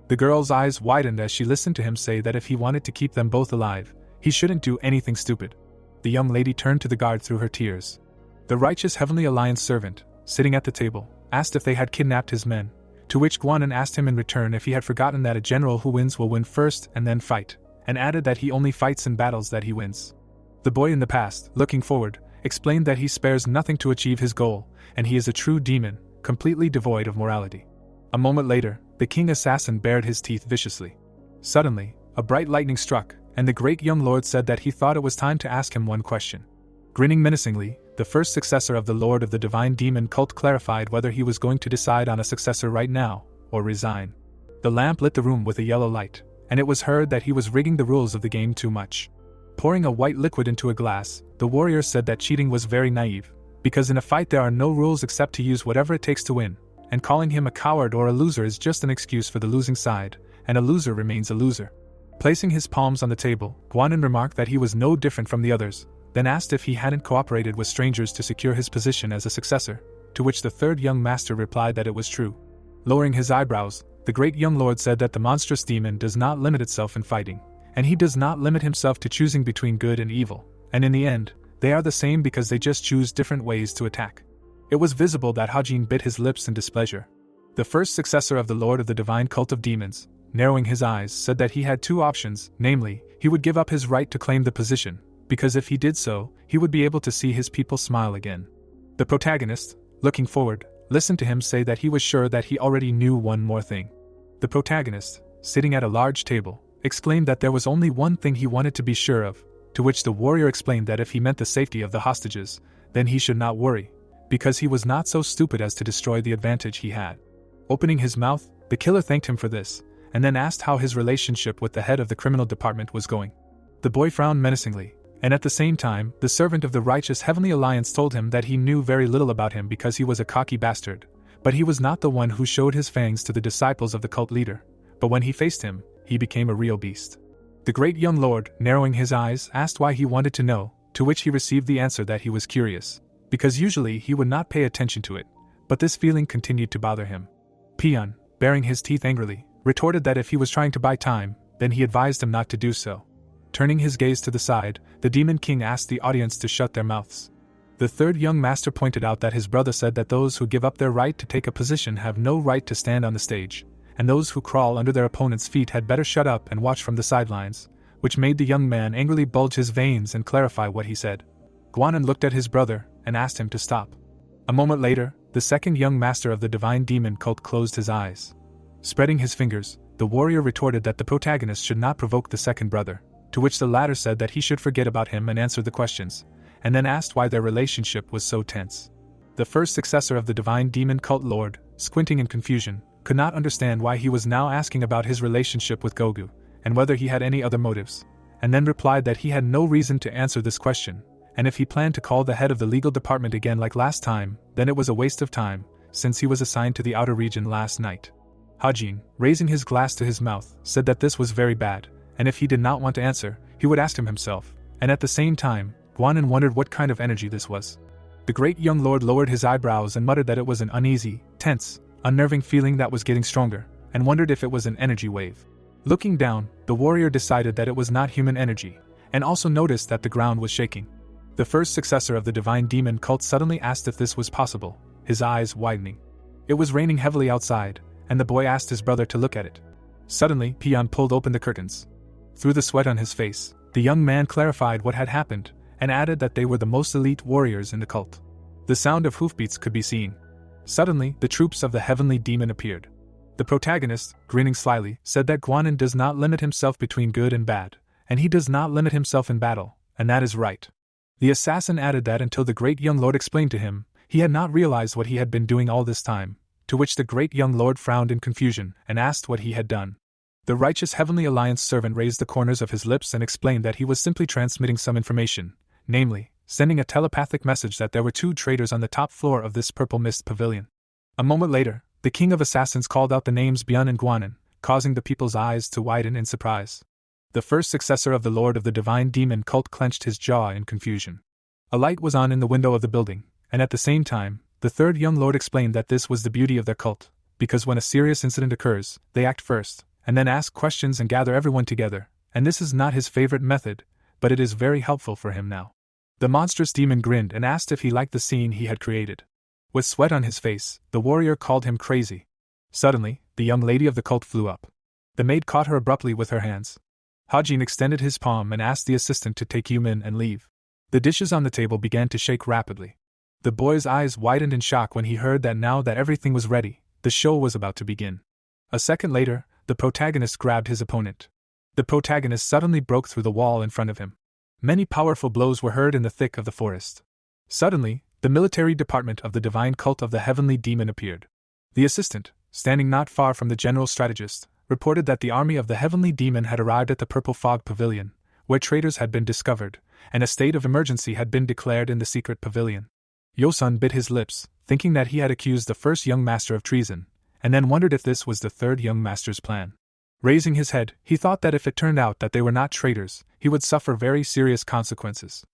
The girl's eyes widened as she listened to him say that if he wanted to keep them both alive, he shouldn't do anything stupid. The young lady turned to the guard through her tears. The righteous Heavenly Alliance servant, sitting at the table, asked if they had kidnapped his men, to which Guanan asked him in return if he had forgotten that a general who wins will win first and then fight, and added that he only fights in battles that he wins. The boy in the past, looking forward, explained that he spares nothing to achieve his goal, and he is a true demon, completely devoid of morality. A moment later, the king assassin bared his teeth viciously. Suddenly, a bright lightning struck, and the great young lord said that he thought it was time to ask him one question. Grinning menacingly, the first successor of the Lord of the Divine Demon cult clarified whether he was going to decide on a successor right now, or resign. The lamp lit the room with a yellow light, and it was heard that he was rigging the rules of the game too much. Pouring a white liquid into a glass, the warrior said that cheating was very naive, because in a fight there are no rules except to use whatever it takes to win, and calling him a coward or a loser is just an excuse for the losing side, and a loser remains a loser. Placing his palms on the table, Guanan remarked that he was no different from the others, then asked if he hadn't cooperated with strangers to secure his position as a successor, to which the third young master replied that it was true. Lowering his eyebrows, the great young lord said that the monstrous demon does not limit itself in fighting, and he does not limit himself to choosing between good and evil, and in the end, they are the same because they just choose different ways to attack. It was visible that Hajin bit his lips in displeasure. The first successor of the Lord of the Divine Cult of Demons, narrowing his eyes, said that he had two options, namely, he would give up his right to claim the position, because if he did so, he would be able to see his people smile again. The protagonist, looking forward, listened to him say that he was sure that he already knew one more thing. The protagonist, sitting at a large table, exclaimed that there was only one thing he wanted to be sure of, to which the warrior explained that if he meant the safety of the hostages, then he should not worry, because he was not so stupid as to destroy the advantage he had. Opening his mouth, the killer thanked him for this, and then asked how his relationship with the head of the criminal department was going. The boy frowned menacingly, and at the same time, the servant of the righteous Heavenly Alliance told him that he knew very little about him because he was a cocky bastard, but he was not the one who showed his fangs to the disciples of the cult leader, but when he faced him, he became a real beast. The great young lord, narrowing his eyes, asked why he wanted to know, to which he received the answer that he was curious, because usually he would not pay attention to it, but this feeling continued to bother him. Peon, baring his teeth angrily, retorted that if he was trying to buy time, then he advised him not to do so. Turning his gaze to the side, the Demon King asked the audience to shut their mouths. The third young master pointed out that his brother said that those who give up their right to take a position have no right to stand on the stage, and those who crawl under their opponent's feet had better shut up and watch from the sidelines, which made the young man angrily bulge his veins and clarify what he said. Guanan looked at his brother and asked him to stop. A moment later, the second young master of the Divine Demon cult closed his eyes. Spreading his fingers, the warrior retorted that the protagonist should not provoke the second brother, to which the latter said that he should forget about him and answer the questions, and then asked why their relationship was so tense. The first successor of the Divine Demon cult lord, squinting in confusion, could not understand why he was now asking about his relationship with Gogu, and whether he had any other motives, and then replied that he had no reason to answer this question, and if he planned to call the head of the legal department again like last time, then it was a waste of time, since he was assigned to the outer region last night. Hajin, raising his glass to his mouth, said that this was very bad, and if he did not want to answer, he would ask him himself, and at the same time, Guanan wondered what kind of energy this was. The great young lord lowered his eyebrows and muttered that it was an uneasy, tense, unnerving feeling that was getting stronger, and wondered if it was an energy wave. Looking down, the warrior decided that it was not human energy, and also noticed that the ground was shaking. The first successor of the Divine Demon cult suddenly asked if this was possible, his eyes widening. It was raining heavily outside, and the boy asked his brother to look at it. Suddenly, Peon pulled open the curtains. Through the sweat on his face, the young man clarified what had happened, and added that they were the most elite warriors in the cult. The sound of hoofbeats could be seen. Suddenly, the troops of the heavenly demon appeared. The protagonist, grinning slyly, said that Guanan does not limit himself between good and bad, and he does not limit himself in battle, and that is right. The assassin added that until the great young lord explained to him, he had not realized what he had been doing all this time, to which the great young lord frowned in confusion and asked what he had done. The righteous Heavenly Alliance servant raised the corners of his lips and explained that he was simply transmitting some information, namely, sending a telepathic message that there were 2 traitors on the top floor of this purple mist pavilion. A moment later, the king of assassins called out the names Bian and Guanan, causing the people's eyes to widen in surprise. The first successor of the Lord of the Divine Demon cult clenched his jaw in confusion. A light was on in the window of the building, and at the same time, the third young lord explained that this was the beauty of their cult, because when a serious incident occurs, they act first, and then ask questions and gather everyone together, and this is not his favorite method, but it is very helpful for him now. The monstrous demon grinned and asked if he liked the scene he had created. With sweat on his face, the warrior called him crazy. Suddenly, the young lady of the cult flew up. The maid caught her abruptly with her hands. Hajin extended his palm and asked the assistant to take Yumin and leave. The dishes on the table began to shake rapidly. The boy's eyes widened in shock when he heard that now that everything was ready, the show was about to begin. A second later, the protagonist grabbed his opponent. The protagonist suddenly broke through the wall in front of him. Many powerful blows were heard in the thick of the forest. Suddenly, the military department of the divine cult of the heavenly demon appeared. The assistant, standing not far from the general strategist, reported that the army of the heavenly demon had arrived at the Purple Fog Pavilion, where traitors had been discovered, and a state of emergency had been declared in the secret pavilion. Yosun bit his lips, thinking that he had accused the first young master of treason, and then wondered if this was the third young master's plan. Raising his head, he thought that if it turned out that they were not traitors, he would suffer very serious consequences.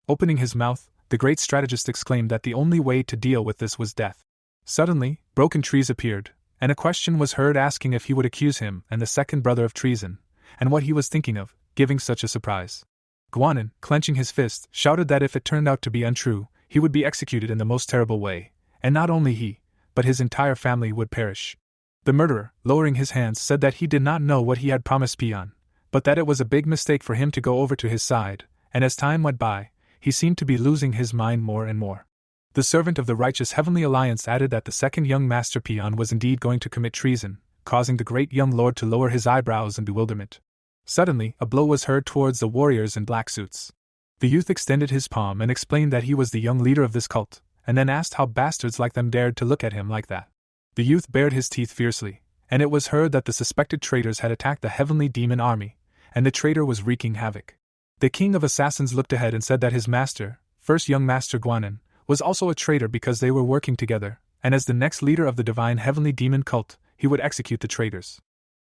Opening his mouth, the great strategist exclaimed that the only way to deal with this was death. Suddenly, broken trees appeared, and a question was heard asking if he would accuse him and the second brother of treason, and what he was thinking of, giving such a surprise. Guanin, clenching his fist, shouted that if it turned out to be untrue, he would be executed in the most terrible way, and not only he, but his entire family would perish. The murderer, lowering his hands, said that he did not know what he had promised Pion, but that it was a big mistake for him to go over to his side, and as time went by, he seemed to be losing his mind more and more. The servant of the righteous heavenly alliance added that the second young master Pion was indeed going to commit treason, causing the great young lord to lower his eyebrows in bewilderment. Suddenly, a blow was heard towards the warriors in black suits. The youth extended his palm and explained that he was the young leader of this cult, and then asked how bastards like them dared to look at him like that. The youth bared his teeth fiercely, and it was heard that the suspected traitors had attacked the heavenly demon army, and the traitor was wreaking havoc. The king of assassins looked ahead and said that his master, first young master Guanin, was also a traitor because they were working together, and as the next leader of the divine heavenly demon cult, he would execute the traitors.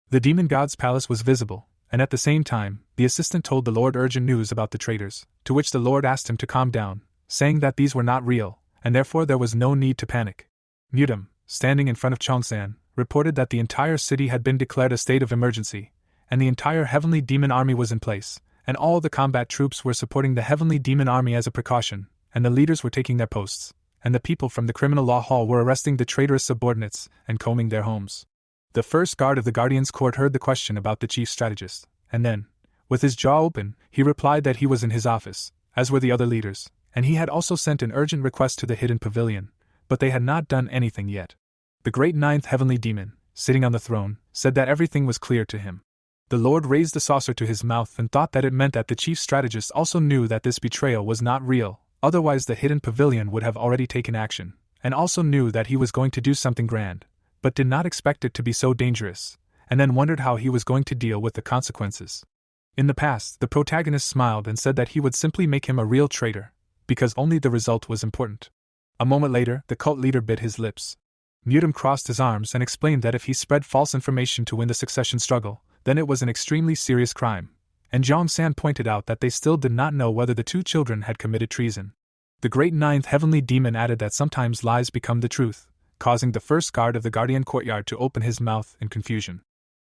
The demon god's palace was visible, and at the same time, the assistant told the Lord urgent news about the traitors, to which the Lord asked him to calm down, saying that these were not real, and therefore there was no need to panic. Mutum, standing in front of Chongsan, reported that the entire city had been declared a state of emergency, and the entire heavenly demon army was in place, and all the combat troops were supporting the heavenly demon army as a precaution, and the leaders were taking their posts, and the people from the criminal law hall were arresting the traitorous subordinates and combing their homes. The first guard of the Guardian's court heard the question about the chief strategist, and then, with his jaw open, he replied that he was in his office, as were the other leaders, and he had also sent an urgent request to the hidden pavilion, but they had not done anything yet. The great ninth heavenly demon, sitting on the throne, said that everything was clear to him. The Lord raised the saucer to his mouth and thought that it meant that the chief strategist also knew that this betrayal was not real, otherwise the hidden pavilion would have already taken action, and also knew that he was going to do something grand, but did not expect it to be so dangerous, and then wondered how he was going to deal with the consequences. In the past, the protagonist smiled and said that he would simply make him a real traitor, because only the result was important. A moment later, the cult leader bit his lips. Mutum crossed his arms and explained that if he spread false information to win the succession struggle, then it was an extremely serious crime, and Zhang San pointed out that they still did not know whether the two children had committed treason. The great ninth heavenly demon added that sometimes lies become the truth, causing the first guard of the Guardian courtyard to open his mouth in confusion.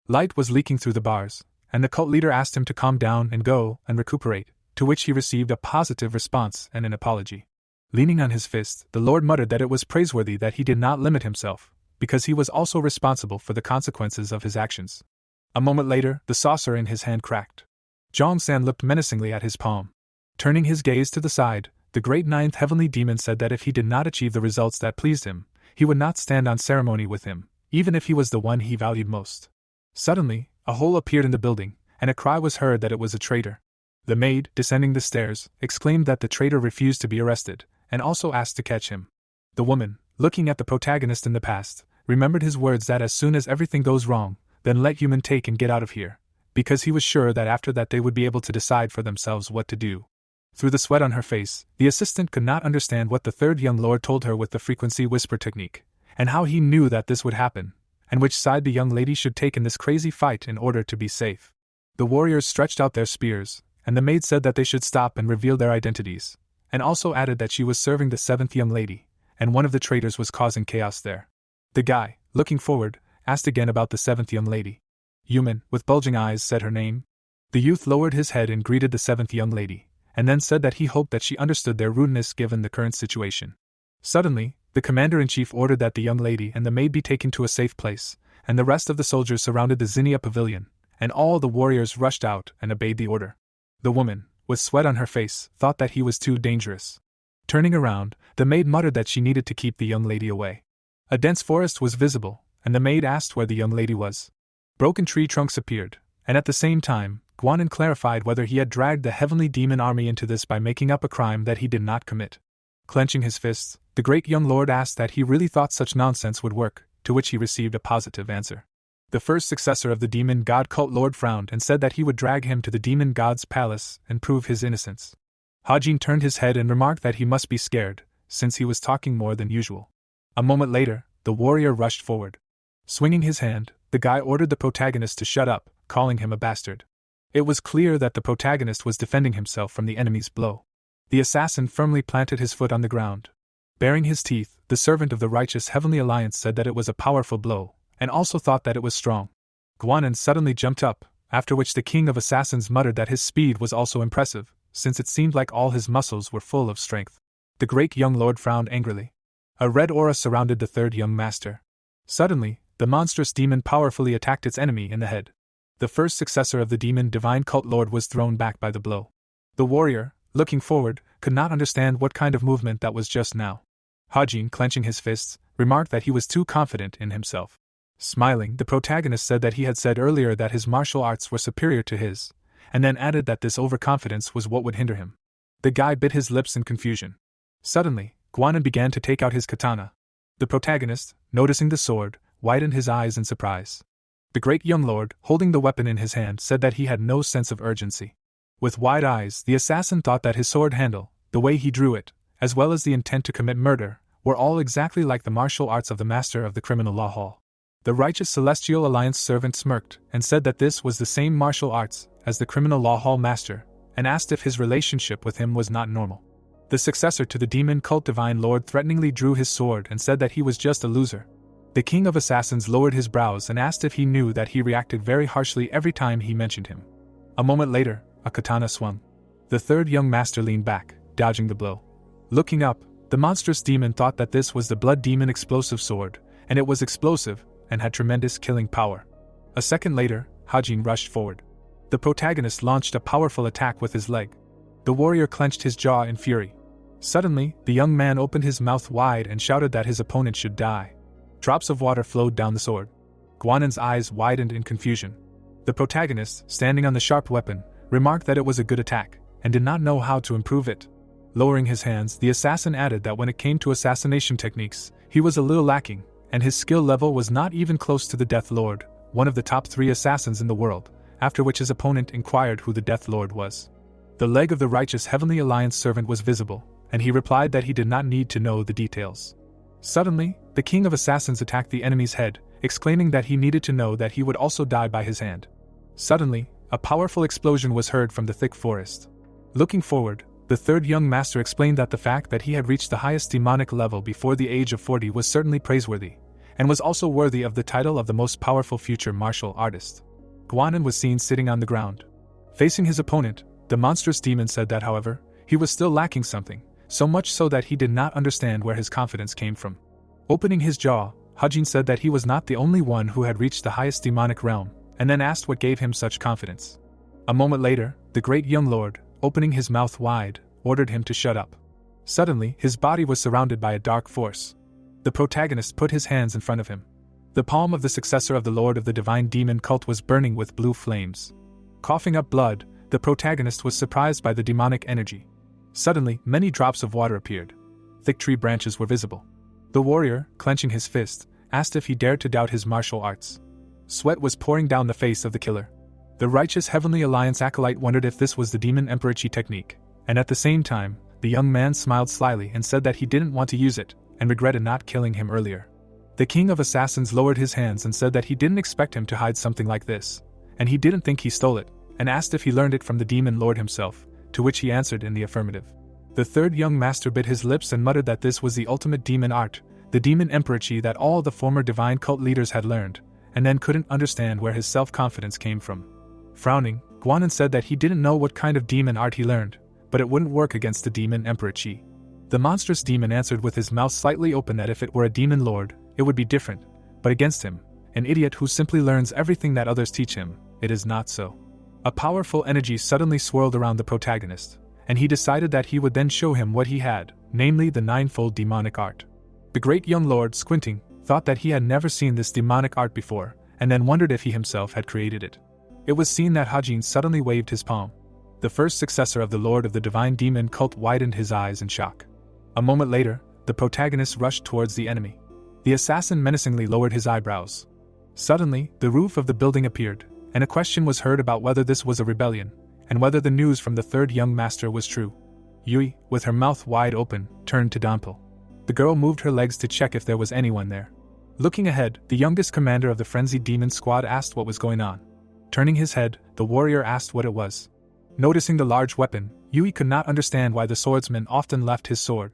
Light was leaking through the bars, and the cult leader asked him to calm down and go and recuperate, to which he received a positive response and an apology. Leaning on his fist, the Lord muttered that it was praiseworthy that he did not limit himself, because he was also responsible for the consequences of his actions. A moment later, the saucer in his hand cracked. Zhang San looked menacingly at his palm. Turning his gaze to the side, the great ninth heavenly demon said that if he did not achieve the results that pleased him, he would not stand on ceremony with him, even if he was the one he valued most. Suddenly, a hole appeared in the building, and a cry was heard that it was a traitor. The maid, descending the stairs, exclaimed that the traitor refused to be arrested, and also asked to catch him. The woman, looking at the protagonist in the past, remembered his words that as soon as everything goes wrong, then let human take and get out of here, because he was sure that after that they would be able to decide for themselves what to do. Through the sweat on her face, the assistant could not understand what the third young lord told her with the frequency whisper technique, and how he knew that this would happen, and which side the young lady should take in this crazy fight in order to be safe. The warriors stretched out their spears, and the maid said that they should stop and reveal their identities, and also added that she was serving the seventh young lady, and one of the traitors was causing chaos there. The guy, looking forward, asked again about the seventh young lady. Yumin, with bulging eyes, said her name. The youth lowered his head and greeted the seventh young lady, and then said that he hoped that she understood their rudeness given the current situation. Suddenly, The commander-in-chief ordered that the young lady and the maid be taken to a safe place, and the rest of the soldiers surrounded the zinnia pavilion, and all the warriors rushed out and obeyed the order. The woman, with sweat on her face, thought that he was too dangerous. Turning around, the maid muttered that she needed to keep the young lady away. A dense forest was visible, and the maid asked where the young lady was. Broken tree trunks appeared, and at the same time, Guanan clarified whether he had dragged the heavenly demon army into this by making up a crime that he did not commit. Clenching his fists, the great young lord asked that he really thought such nonsense would work, to which he received a positive answer. The first successor of the demon god cult lord frowned and said that he would drag him to the demon god's palace and prove his innocence. Hajin turned his head and remarked that he must be scared, since he was talking more than usual. A moment later, the warrior rushed forward. Swinging his hand, the guy ordered the protagonist to shut up, calling him a bastard. It was clear that the protagonist was defending himself from the enemy's blow. The assassin firmly planted his foot on the ground. Baring his teeth, the servant of the righteous Heavenly Alliance said that it was a powerful blow, and also thought that it was strong. Guanan suddenly jumped up, after which the king of assassins muttered that his speed was also impressive, since it seemed like all his muscles were full of strength. The great young lord frowned angrily. A red aura surrounded the third young master. Suddenly, the monstrous demon powerfully attacked its enemy in the head. The first successor of the demon divine cult lord was thrown back by the blow. The warrior, looking forward, could not understand what kind of movement that was just now. Hajin, clenching his fists, remarked that he was too confident in himself. Smiling, the protagonist said that he had said earlier that his martial arts were superior to his, and then added that this overconfidence was what would hinder him. The guy bit his lips in confusion. Suddenly, Guanan began to take out his katana. The protagonist, noticing the sword, widened his eyes in surprise. The great young lord, holding the weapon in his hand, said that he had no sense of urgency. With wide eyes, the assassin thought that his sword handle, the way he drew it, as well as the intent to commit murder, were all exactly like the martial arts of the master of the criminal law hall. The righteous Celestial Alliance servant smirked and said that this was the same martial arts as the criminal law hall master, and asked if his relationship with him was not normal. The successor to the demon cult divine lord threateningly drew his sword and said that he was just a loser. The king of assassins lowered his brows and asked if he knew that he reacted very harshly every time he mentioned him. A moment later, a katana swung. The third young master leaned back, dodging the blow. Looking up, the monstrous demon thought that this was the blood demon explosive sword, and it was explosive, and had tremendous killing power. A second later, Hajin rushed forward. The protagonist launched a powerful attack with his leg. The warrior clenched his jaw in fury. Suddenly, the young man opened his mouth wide and shouted that his opponent should die. Drops of water flowed down the sword. Guanan's eyes widened in confusion. The protagonist, standing on the sharp weapon, remarked that it was a good attack, and did not know how to improve it. Lowering his hands, the assassin added that when it came to assassination techniques, he was a little lacking, and his skill level was not even close to the Death Lord, one of the top 3 assassins in the world, after which his opponent inquired who the Death Lord was. The leg of the righteous Heavenly Alliance servant was visible, and he replied that he did not need to know the details. Suddenly, the king of assassins attacked the enemy's head, exclaiming that he needed to know that he would also die by his hand. Suddenly, a powerful explosion was heard from the thick forest. Looking forward, the third young master explained that the fact that he had reached the highest demonic level before the age of 40 was certainly praiseworthy, and was also worthy of the title of the most powerful future martial artist. Guanan was seen sitting on the ground. Facing his opponent, the monstrous demon said that, however, he was still lacking something, so much so that he did not understand where his confidence came from. Opening his jaw, Hajin said that he was not the only one who had reached the highest demonic realm, and then asked what gave him such confidence. A moment later, the great young lord, opening his mouth wide, ordered him to shut up. Suddenly, his body was surrounded by a dark force. The protagonist put his hands in front of him. The palm of the successor of the lord of the divine demon cult was burning with blue flames. Coughing up blood, the protagonist was surprised by the demonic energy. Suddenly, many drops of water appeared. Thick tree branches were visible. The warrior, clenching his fist, asked if he dared to doubt his martial arts. Sweat was pouring down the face of the killer. The righteous Heavenly Alliance acolyte wondered if this was the demon Emperorchi technique, and at the same time, the young man smiled slyly and said that he didn't want to use it, and regretted not killing him earlier. The king of assassins lowered his hands and said that he didn't expect him to hide something like this, and he didn't think he stole it, and asked if he learned it from the demon lord himself, to which he answered in the affirmative. The third young master bit his lips and muttered that this was the ultimate demon art, the demon Emperorchi that all the former divine cult leaders had learned, and then couldn't understand where his self-confidence came from. Frowning, Guanan said that he didn't know what kind of demon art he learned, but it wouldn't work against the demon Emperorchi. The monstrous demon answered with his mouth slightly open that if it were a demon lord, it would be different, but against him, an idiot who simply learns everything that others teach him, it is not so. A powerful energy suddenly swirled around the protagonist, and he decided that he would then show him what he had, namely the ninefold demonic art. The great young lord, squinting, thought that he had never seen this demonic art before, and then wondered if he himself had created it. It was seen that Hajin suddenly waved his palm. The first successor of the lord of the divine demon cult widened his eyes in shock. A moment later, the protagonist rushed towards the enemy. The assassin menacingly lowered his eyebrows. Suddenly, the roof of the building appeared, and a question was heard about whether this was a rebellion, and whether the news from the third young master was true. Yui, with her mouth wide open, turned to Danpo. The girl moved her legs to check if there was anyone there. Looking ahead, the youngest commander of the frenzied demon squad asked what was going on. Turning his head, the warrior asked what it was. Noticing the large weapon, Yui could not understand why the swordsman often left his sword.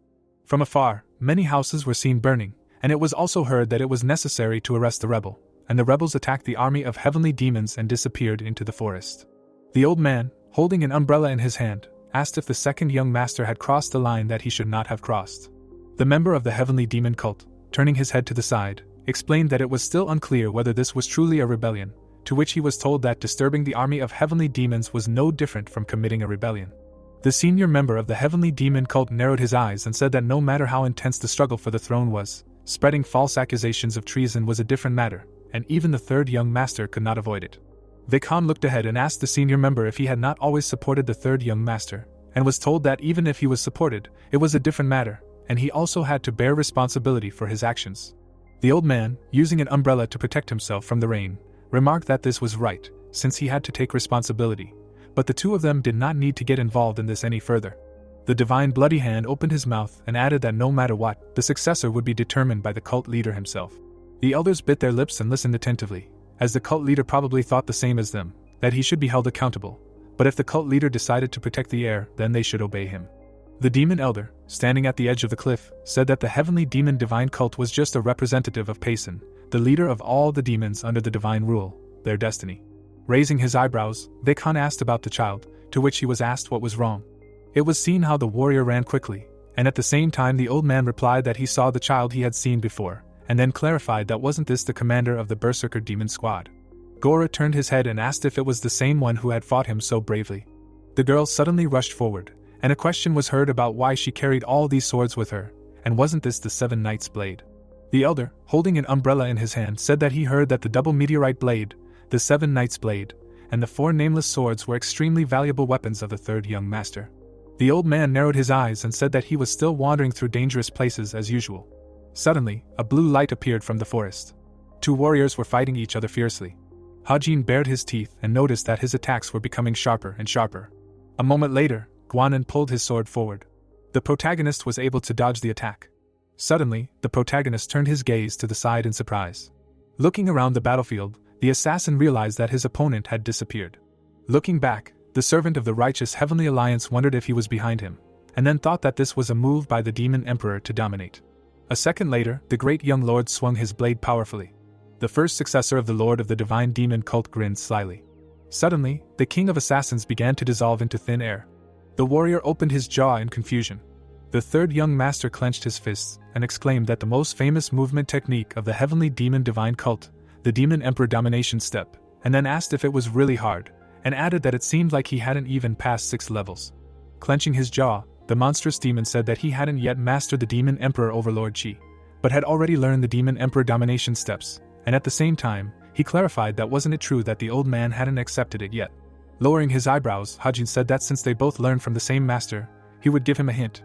From afar, many houses were seen burning, and it was also heard that it was necessary to arrest the rebel, and the rebels attacked the army of heavenly demons and disappeared into the forest. The old man, holding an umbrella in his hand, asked if the second young master had crossed the line that he should not have crossed. The member of the heavenly demon cult, turning his head to the side, explained that it was still unclear whether this was truly a rebellion, to which he was told that disturbing the army of heavenly demons was no different from committing a rebellion. The senior member of the heavenly demon cult narrowed his eyes and said that no matter how intense the struggle for the throne was, spreading false accusations of treason was a different matter, and even the third young master could not avoid it. Vikhan looked ahead and asked the senior member if he had not always supported the third young master, and was told that even if he was supported, it was a different matter, and he also had to bear responsibility for his actions. The old man, using an umbrella to protect himself from the rain, remarked that this was right, since he had to take responsibility, but the two of them did not need to get involved in this any further. The divine bloody hand opened his mouth and added that no matter what, the successor would be determined by the cult leader himself. The elders bit their lips and listened attentively, as the cult leader probably thought the same as them, that he should be held accountable, but if the cult leader decided to protect the heir, then they should obey him. The demon elder, standing at the edge of the cliff, said that the heavenly demon divine cult was just a representative of Payson, the leader of all the demons under the divine rule, their destiny. Raising his eyebrows, Vikhan asked about the child, to which he was asked what was wrong. It was seen how the warrior ran quickly, and at the same time the old man replied that he saw the child he had seen before, and then clarified that wasn't this the commander of the Berserker demon squad. Gora turned his head and asked if it was the same one who had fought him so bravely. The girl suddenly rushed forward, and a question was heard about why she carried all these swords with her, and wasn't this the Seven Knights' blade? The elder, holding an umbrella in his hand, said that he heard that the double meteorite blade, the Seven Knights' blade, and the four nameless swords were extremely valuable weapons of the third young master. The old man narrowed his eyes and said that he was still wandering through dangerous places as usual. Suddenly, a blue light appeared from the forest. Two warriors were fighting each other fiercely. Hajin bared his teeth and noticed that his attacks were becoming sharper and sharper. A moment later, Guanan pulled his sword forward. The protagonist was able to dodge the attack. Suddenly, the protagonist turned his gaze to the side in surprise. Looking around the battlefield, the assassin realized that his opponent had disappeared. Looking back, the servant of the righteous Heavenly Alliance wondered if he was behind him, and then thought that this was a move by the demon emperor to dominate. A second later, the great young lord swung his blade powerfully. The first successor of the lord of the divine demon cult grinned slyly. Suddenly, the king of assassins began to dissolve into thin air. The warrior opened his jaw in confusion. The third young master clenched his fists and exclaimed that the most famous movement technique of the heavenly demon divine cult, the demon emperor domination step, and then asked if it was really hard, and added that it seemed like he hadn't even passed 6 levels. Clenching his jaw, the monstrous demon said that he hadn't yet mastered the demon emperor overlord chi, but had already learned the demon emperor domination steps, and at the same time, he clarified that wasn't it true that the old man hadn't accepted it yet. Lowering his eyebrows, Hajin said that since they both learned from the same master, he would give him a hint.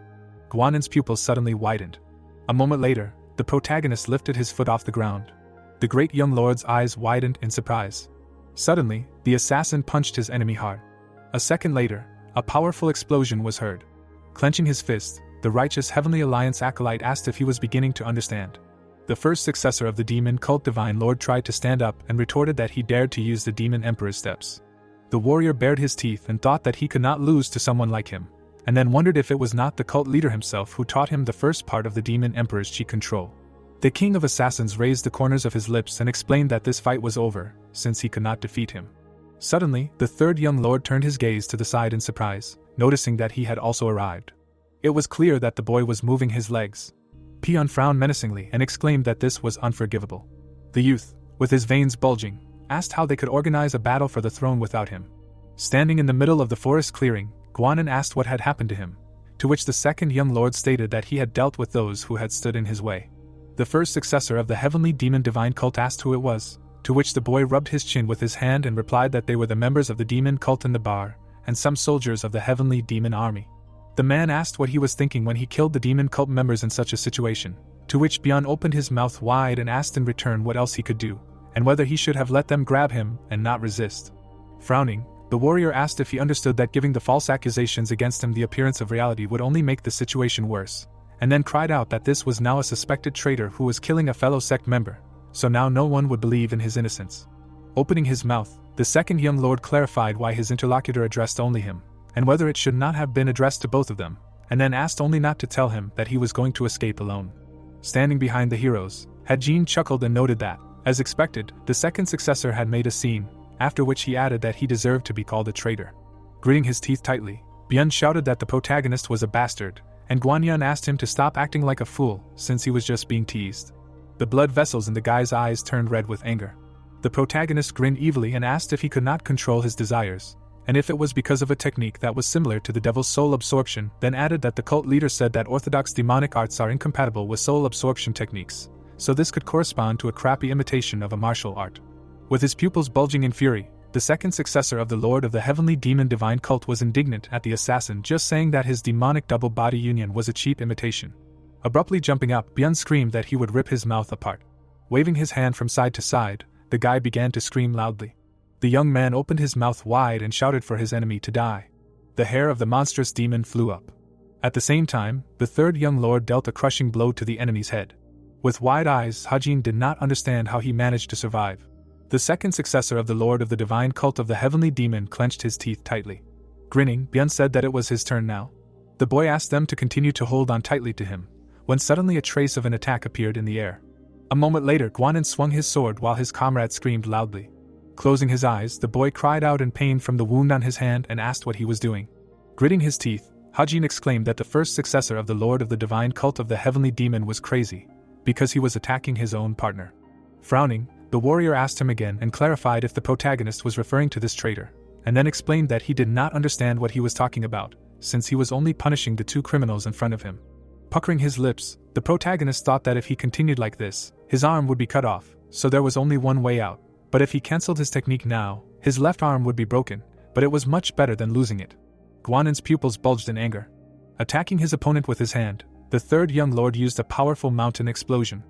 Guanan's pupils suddenly widened. A moment later, the protagonist lifted his foot off the ground. The great young lord's eyes widened in surprise. Suddenly, the assassin punched his enemy hard. A second later, a powerful explosion was heard. Clenching his fist, the righteous Heavenly Alliance acolyte asked if he was beginning to understand. The first successor of the demon cult divine lord tried to stand up and retorted that he dared to use the demon emperor's steps. The warrior bared his teeth and thought that he could not lose to someone like him, and then wondered if it was not the cult leader himself who taught him the first part of the demon emperor's chi control. The king of assassins raised the corners of his lips and explained that this fight was over, since he could not defeat him. Suddenly, the third young lord turned his gaze to the side in surprise, noticing that he had also arrived. It was clear that the boy was moving his legs. Peon frowned menacingly and exclaimed that this was unforgivable. The youth, with his veins bulging, asked how they could organize a battle for the throne without him. Standing in the middle of the forest clearing, Guanin asked what had happened to him, to which the second young lord stated that he had dealt with those who had stood in his way. The first successor of the heavenly demon divine cult asked who it was, to which the boy rubbed his chin with his hand and replied that they were the members of the demon cult in the bar, and some soldiers of the heavenly demon army. The man asked what he was thinking when he killed the demon cult members in such a situation, to which Bion opened his mouth wide and asked in return what else he could do, and whether he should have let them grab him and not resist. Frowning, the warrior asked if he understood that giving the false accusations against him the appearance of reality would only make the situation worse, and then cried out that this was now a suspected traitor who was killing a fellow sect member, so now no one would believe in his innocence. Opening his mouth, the second young lord clarified why his interlocutor addressed only him, and whether it should not have been addressed to both of them, and then asked only not to tell him that he was going to escape alone. Standing behind the heroes, Hajin chuckled and noted that, as expected, the second successor had made a scene, after which he added that he deserved to be called a traitor. Gritting his teeth tightly, Bian shouted that the protagonist was a bastard, and Guanyan asked him to stop acting like a fool, since he was just being teased. The blood vessels in the guy's eyes turned red with anger. The protagonist grinned evilly and asked if he could not control his desires, and if it was because of a technique that was similar to the devil's soul absorption, then added that the cult leader said that orthodox demonic arts are incompatible with soul absorption techniques, so this could correspond to a crappy imitation of a martial art. With his pupils bulging in fury, the second successor of the Lord of the Heavenly Demon Divine Cult was indignant at the assassin just saying that his demonic double body union was a cheap imitation. Abruptly jumping up, Byun screamed that he would rip his mouth apart. Waving his hand from side to side, the guy began to scream loudly. The young man opened his mouth wide and shouted for his enemy to die. The hair of the monstrous demon flew up. At the same time, the third young lord dealt a crushing blow to the enemy's head. With wide eyes, Hajin did not understand how he managed to survive. The second successor of the Lord of the Divine Cult of the Heavenly Demon clenched his teeth tightly. Grinning, Byun said that it was his turn now. The boy asked them to continue to hold on tightly to him, when suddenly a trace of an attack appeared in the air. A moment later, Guanin swung his sword while his comrade screamed loudly. Closing his eyes, the boy cried out in pain from the wound on his hand and asked what he was doing. Gritting his teeth, Hajin exclaimed that the first successor of the Lord of the Divine Cult of the Heavenly Demon was crazy, because he was attacking his own partner. Frowning, the warrior asked him again and clarified if the protagonist was referring to this traitor, and then explained that he did not understand what he was talking about, since he was only punishing the two criminals in front of him. Puckering his lips, the protagonist thought that if he continued like this, his arm would be cut off, so there was only one way out. But if he cancelled his technique now, his left arm would be broken, but it was much better than losing it. Guanin's pupils bulged in anger. Attacking his opponent with his hand, the third young lord used a powerful mountain explosion.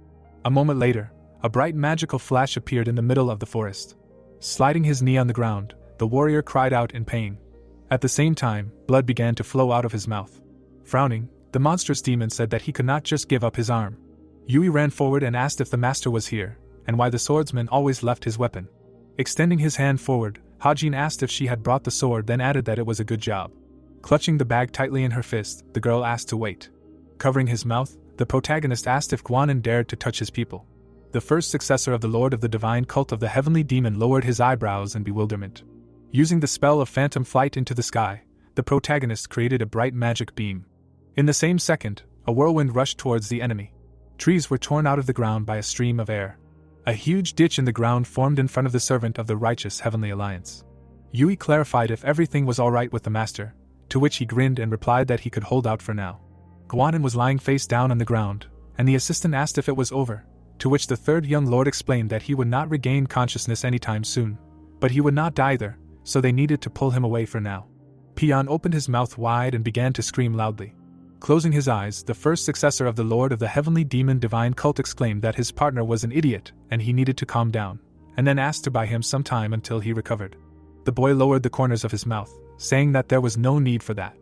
A moment later, a bright magical flash appeared in the middle of the forest. Sliding his knee on the ground, the warrior cried out in pain. At the same time, blood began to flow out of his mouth. Frowning, the monstrous demon said that he could not just give up his arm. Yui ran forward and asked if the master was here, and why the swordsman always left his weapon. Extending his hand forward, Hajin asked if she had brought the sword, then added that it was a good job. Clutching the bag tightly in her fist, the girl asked to wait. Covering his mouth, the protagonist asked if Guanin dared to touch his people. The first successor of the Lord of the Divine Cult of the Heavenly Demon lowered his eyebrows in bewilderment. Using the spell of phantom flight into the sky, the protagonist created a bright magic beam. In the same second, a whirlwind rushed towards the enemy. Trees were torn out of the ground by a stream of air. A huge ditch in the ground formed in front of the servant of the righteous Heavenly Alliance. Yui clarified if everything was alright with the master, to which he grinned and replied that he could hold out for now. Guanin was lying face down on the ground, and the assistant asked if it was over, to which the third young lord explained that he would not regain consciousness anytime soon, but he would not die either, so they needed to pull him away for now. Peon opened his mouth wide and began to scream loudly. Closing his eyes, the first successor of the Lord of the Heavenly Demon Divine Cult exclaimed that his partner was an idiot and he needed to calm down, and then asked to buy him some time until he recovered. The boy lowered the corners of his mouth, saying that there was no need for that.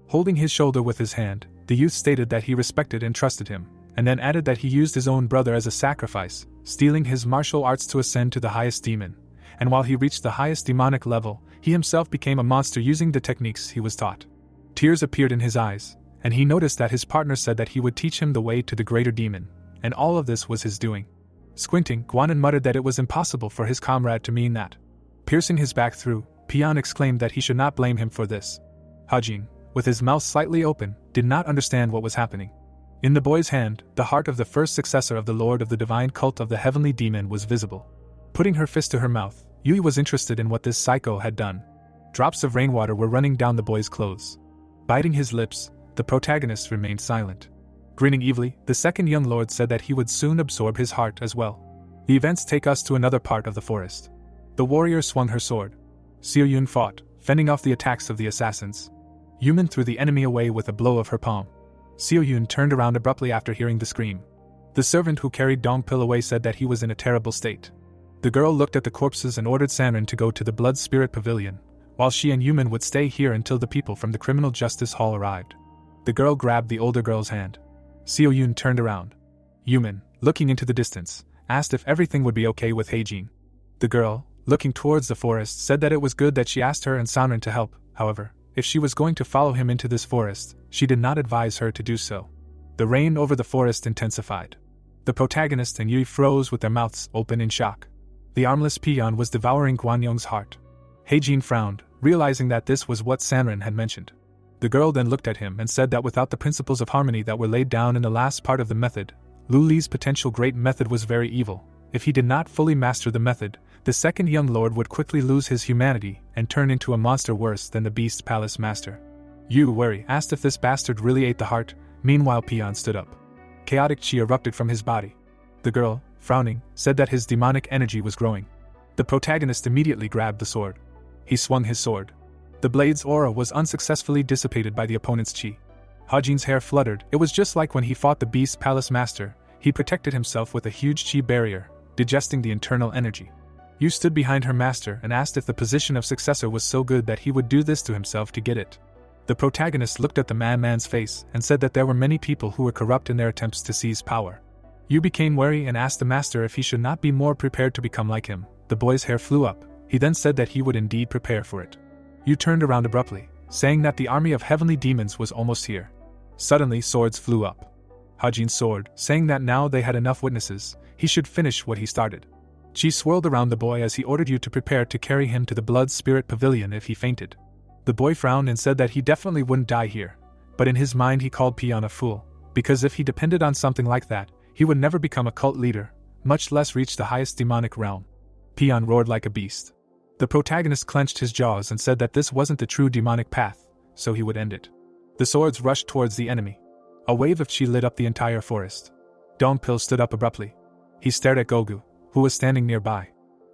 Holding his shoulder with his hand, the youth stated that he respected and trusted him, and then added that he used his own brother as a sacrifice, stealing his martial arts to ascend to the highest demon, and while he reached the highest demonic level, he himself became a monster using the techniques he was taught. Tears appeared in his eyes, and he noticed that his partner said that he would teach him the way to the greater demon, and all of this was his doing. Squinting, Guanin muttered that it was impossible for his comrade to mean that. Piercing his back through, Peon exclaimed that he should not blame him for this. Hajin, with his mouth slightly open, did not understand what was happening. In the boy's hand, the heart of the first successor of the Lord of the Divine Cult of the Heavenly Demon was visible. Putting her fist to her mouth, Yui was interested in what this psycho had done. Drops of rainwater were running down the boy's clothes. Biting his lips, the protagonist remained silent. Grinning evilly, the second young lord said that he would soon absorb his heart as well. The events take us to another part of the forest. The warrior swung her sword. Seo-yun fought, fending off the attacks of the assassins. Yumin threw the enemy away with a blow of her palm. Seo-yun turned around abruptly after hearing the scream. The servant who carried Dongpil away said that he was in a terrible state. The girl looked at the corpses and ordered Sanrin to go to the Blood Spirit Pavilion, while she and Yumin would stay here until the people from the Criminal Justice Hall arrived. The girl grabbed the older girl's hand. Seo-yun turned around. Yumin, looking into the distance, asked if everything would be okay with Heijin. The girl, looking towards the forest, said that it was good that she asked her and Sanrin to help. However, if she was going to follow him into this forest, she did not advise her to do so. The rain over the forest intensified. The protagonist and Yui froze with their mouths open in shock. The armless peon was devouring Guanyong's heart. Heijin frowned, realizing that this was what Sanrin had mentioned. The girl then looked at him and said that without the principles of harmony that were laid down in the last part of the method, Lu Li's potential great method was very evil. If he did not fully master the method, the second young lord would quickly lose his humanity and turn into a monster worse than the Beast Palace Master. Yu Wei asked if this bastard really ate the heart. Meanwhile, Peon stood up. Chaotic chi erupted from his body. The girl, frowning, said that his demonic energy was growing. The protagonist immediately grabbed the sword. He swung his sword. The blade's aura was unsuccessfully dissipated by the opponent's chi. Hajin's hair fluttered. It was just like when he fought the Beast Palace Master. He protected himself with a huge chi barrier, digesting the internal energy. Yu stood behind her master and asked if the position of successor was so good that he would do this to himself to get it. The protagonist looked at the madman's face and said that there were many people who were corrupt in their attempts to seize power. Yu became wary and asked the master if he should not be more prepared to become like him. The boy's hair flew up. He then said that he would indeed prepare for it. Yu turned around abruptly, saying that the army of heavenly demons was almost here. Suddenly, swords flew up. Hajin's sword, saying that now they had enough witnesses, he should finish what he started. Chi swirled around the boy as he ordered Yu to prepare to carry him to the Blood Spirit Pavilion if he fainted. The boy frowned and said that he definitely wouldn't die here, but in his mind he called Peon a fool, because if he depended on something like that, he would never become a cult leader, much less reach the highest demonic realm. Peon roared like a beast. The protagonist clenched his jaws and said that this wasn't the true demonic path, so he would end it. The swords rushed towards the enemy. A wave of chi lit up the entire forest. Dongpil stood up abruptly. He stared at Gogu, who was standing nearby.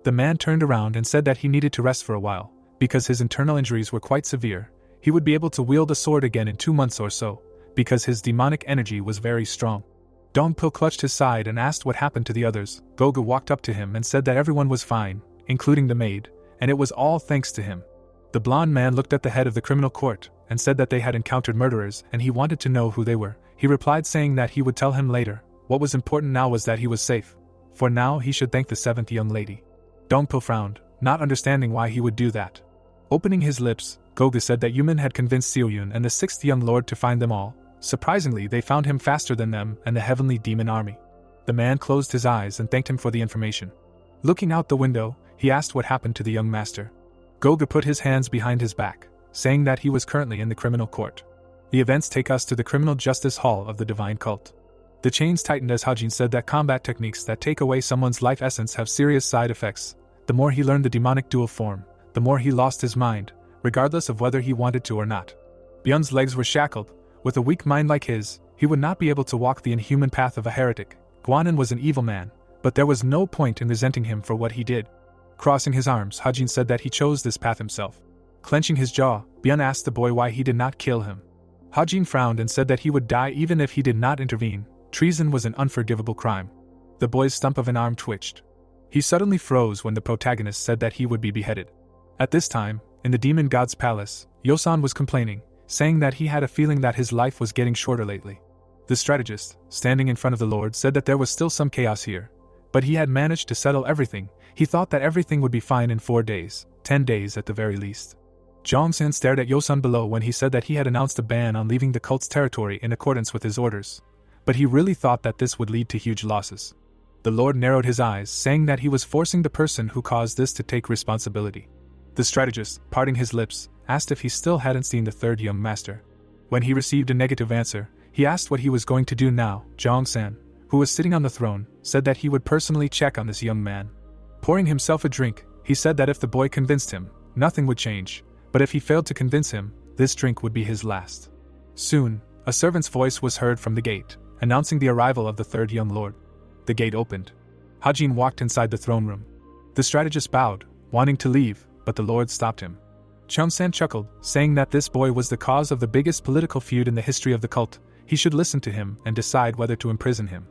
The man turned around and said that he needed to rest for a while, because his internal injuries were quite severe. He would be able to wield a sword again in 2 months or so, because his demonic energy was very strong. Dongpil clutched his side and asked what happened to the others. Gogu walked up to him and said that everyone was fine, including the maid, and it was all thanks to him. The blonde man looked at the head of the criminal court and said that they had encountered murderers and he wanted to know who they were. He replied saying that he would tell him later. What was important now was that he was safe. For now, he should thank the 7th young lady. Dongpil frowned, not understanding why he would do that. Opening his lips, Gogu said that Yumin had convinced Seo-yun and the 6th young lord to find them all. Surprisingly, they found him faster than them and the heavenly demon army. The man closed his eyes and thanked him for the information. Looking out the window, he asked what happened to the young master. Gogu put his hands behind his back, saying that he was currently in the criminal court. The events take us to the Criminal Justice Hall of the Divine Cult. The chains tightened as Hajin said that combat techniques that take away someone's life essence have serious side effects. The more he learned the demonic dual form, the more he lost his mind, regardless of whether he wanted to or not. Byun's legs were shackled. With a weak mind like his, he would not be able to walk the inhuman path of a heretic. Guanan was an evil man, but there was no point in resenting him for what he did. Crossing his arms, Hajin said that he chose this path himself. Clenching his jaw, Byun asked the boy why he did not kill him. Hajin frowned and said that he would die even if he did not intervene. Treason was an unforgivable crime. The boy's stump of an arm twitched. He suddenly froze when the protagonist said that he would be beheaded. At this time, in the demon god's palace, Yosan was complaining, saying that he had a feeling that his life was getting shorter lately. The strategist, standing in front of the Lord, said that there was still some chaos here, but he had managed to settle everything. He thought that everything would be fine in 4 days, 10 days at the very least. Jongsan stared at Yosan below when he said that he had announced a ban on leaving the cult's territory in accordance with his orders, but he really thought that this would lead to huge losses. The Lord narrowed his eyes, saying that he was forcing the person who caused this to take responsibility. The strategist, parting his lips, asked if he still hadn't seen the 3rd young master. When he received a negative answer, he asked what he was going to do now. Jong-san, who was sitting on the throne, said that he would personally check on this young man. Pouring himself a drink, he said that if the boy convinced him, nothing would change, but if he failed to convince him, this drink would be his last. Soon, a servant's voice was heard from the gate, announcing the arrival of the third young lord. The gate opened. Hajin walked inside the throne room. The strategist bowed, wanting to leave, but the lord stopped him. Chun-san chuckled, saying that this boy was the cause of the biggest political feud in the history of the cult. He should listen to him and decide whether to imprison him.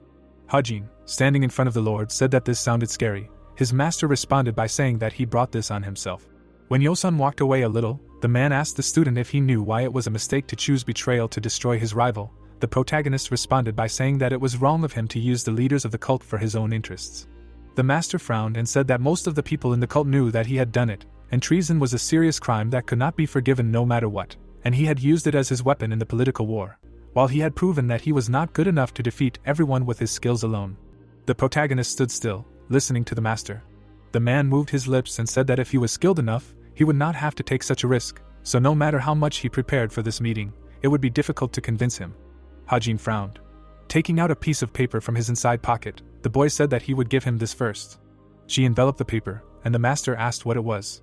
Hajin, standing in front of the lord, said that this sounded scary. His master responded by saying that he brought this on himself. When Yosun walked away a little, the man asked the student if he knew why it was a mistake to choose betrayal to destroy his rival. The protagonist responded by saying that it was wrong of him to use the leaders of the cult for his own interests. The master frowned and said that most of the people in the cult knew that he had done it, and treason was a serious crime that could not be forgiven no matter what, and he had used it as his weapon in the political war, while he had proven that he was not good enough to defeat everyone with his skills alone. The protagonist stood still, listening to the master. The man moved his lips and said that if he was skilled enough, he would not have to take such a risk, so no matter how much he prepared for this meeting, it would be difficult to convince him. Hajin frowned. Taking out a piece of paper from his inside pocket, the boy said that he would give him this first. She enveloped the paper, and the master asked what it was.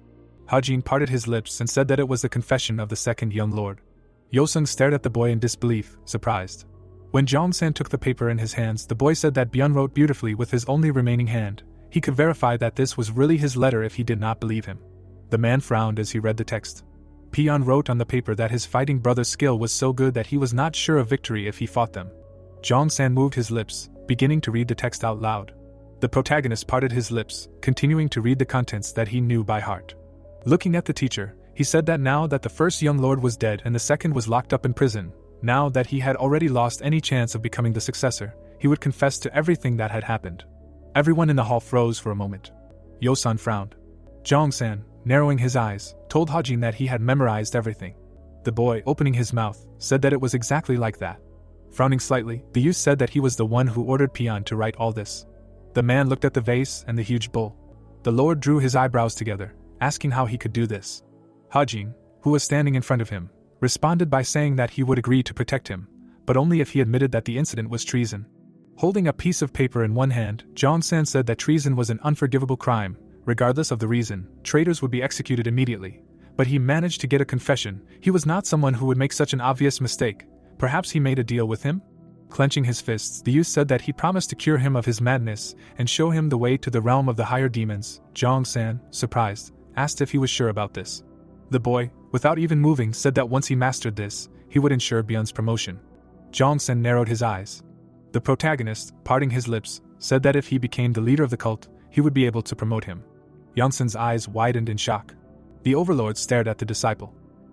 Hajin parted his lips and said that it was the confession of the second young lord. Yosung stared at the boy in disbelief, surprised. When Jong-san took the paper in his hands, the boy said that Byun wrote beautifully with his only remaining hand. He could verify that this was really his letter if he did not believe him. The man frowned as he read the text. Byun wrote on the paper that his fighting brother's skill was so good that he was not sure of victory if he fought them. Jong-san moved his lips, beginning to read the text out loud. The protagonist parted his lips, continuing to read the contents that he knew by heart. Looking at the teacher, he said that now that the first young lord was dead and the second was locked up in prison, now that he had already lost any chance of becoming the successor, he would confess to everything that had happened. Everyone in the hall froze for a moment. Yosan frowned. Jong-san, narrowing his eyes, told Hajin that he had memorized everything. The boy, opening his mouth, said that it was exactly like that. Frowning slightly, the youth said that he was the one who ordered Pion to write all this. The man looked at the vase and the huge bowl. The lord drew his eyebrows together, asking how he could do this. Hajin, who was standing in front of him, responded by saying that he would agree to protect him, but only if he admitted that the incident was treason. Holding a piece of paper in one hand, Jong-san said that treason was an unforgivable crime. Regardless of the reason, traitors would be executed immediately. But he managed to get a confession. He was not someone who would make such an obvious mistake. Perhaps he made a deal with him? Clenching his fists, the youth said that he promised to cure him of his madness and show him the way to the realm of the higher demons. Jong-san, surprised, asked if he was sure about this. The boy, without even moving, said that once he mastered this, he would ensure Byun's promotion. Jong-san narrowed his eyes. The protagonist, parting his lips, said that if he became the leader of the cult, he would be able to promote him. Yonson's eyes widened in shock. The overlord stared at the disciple.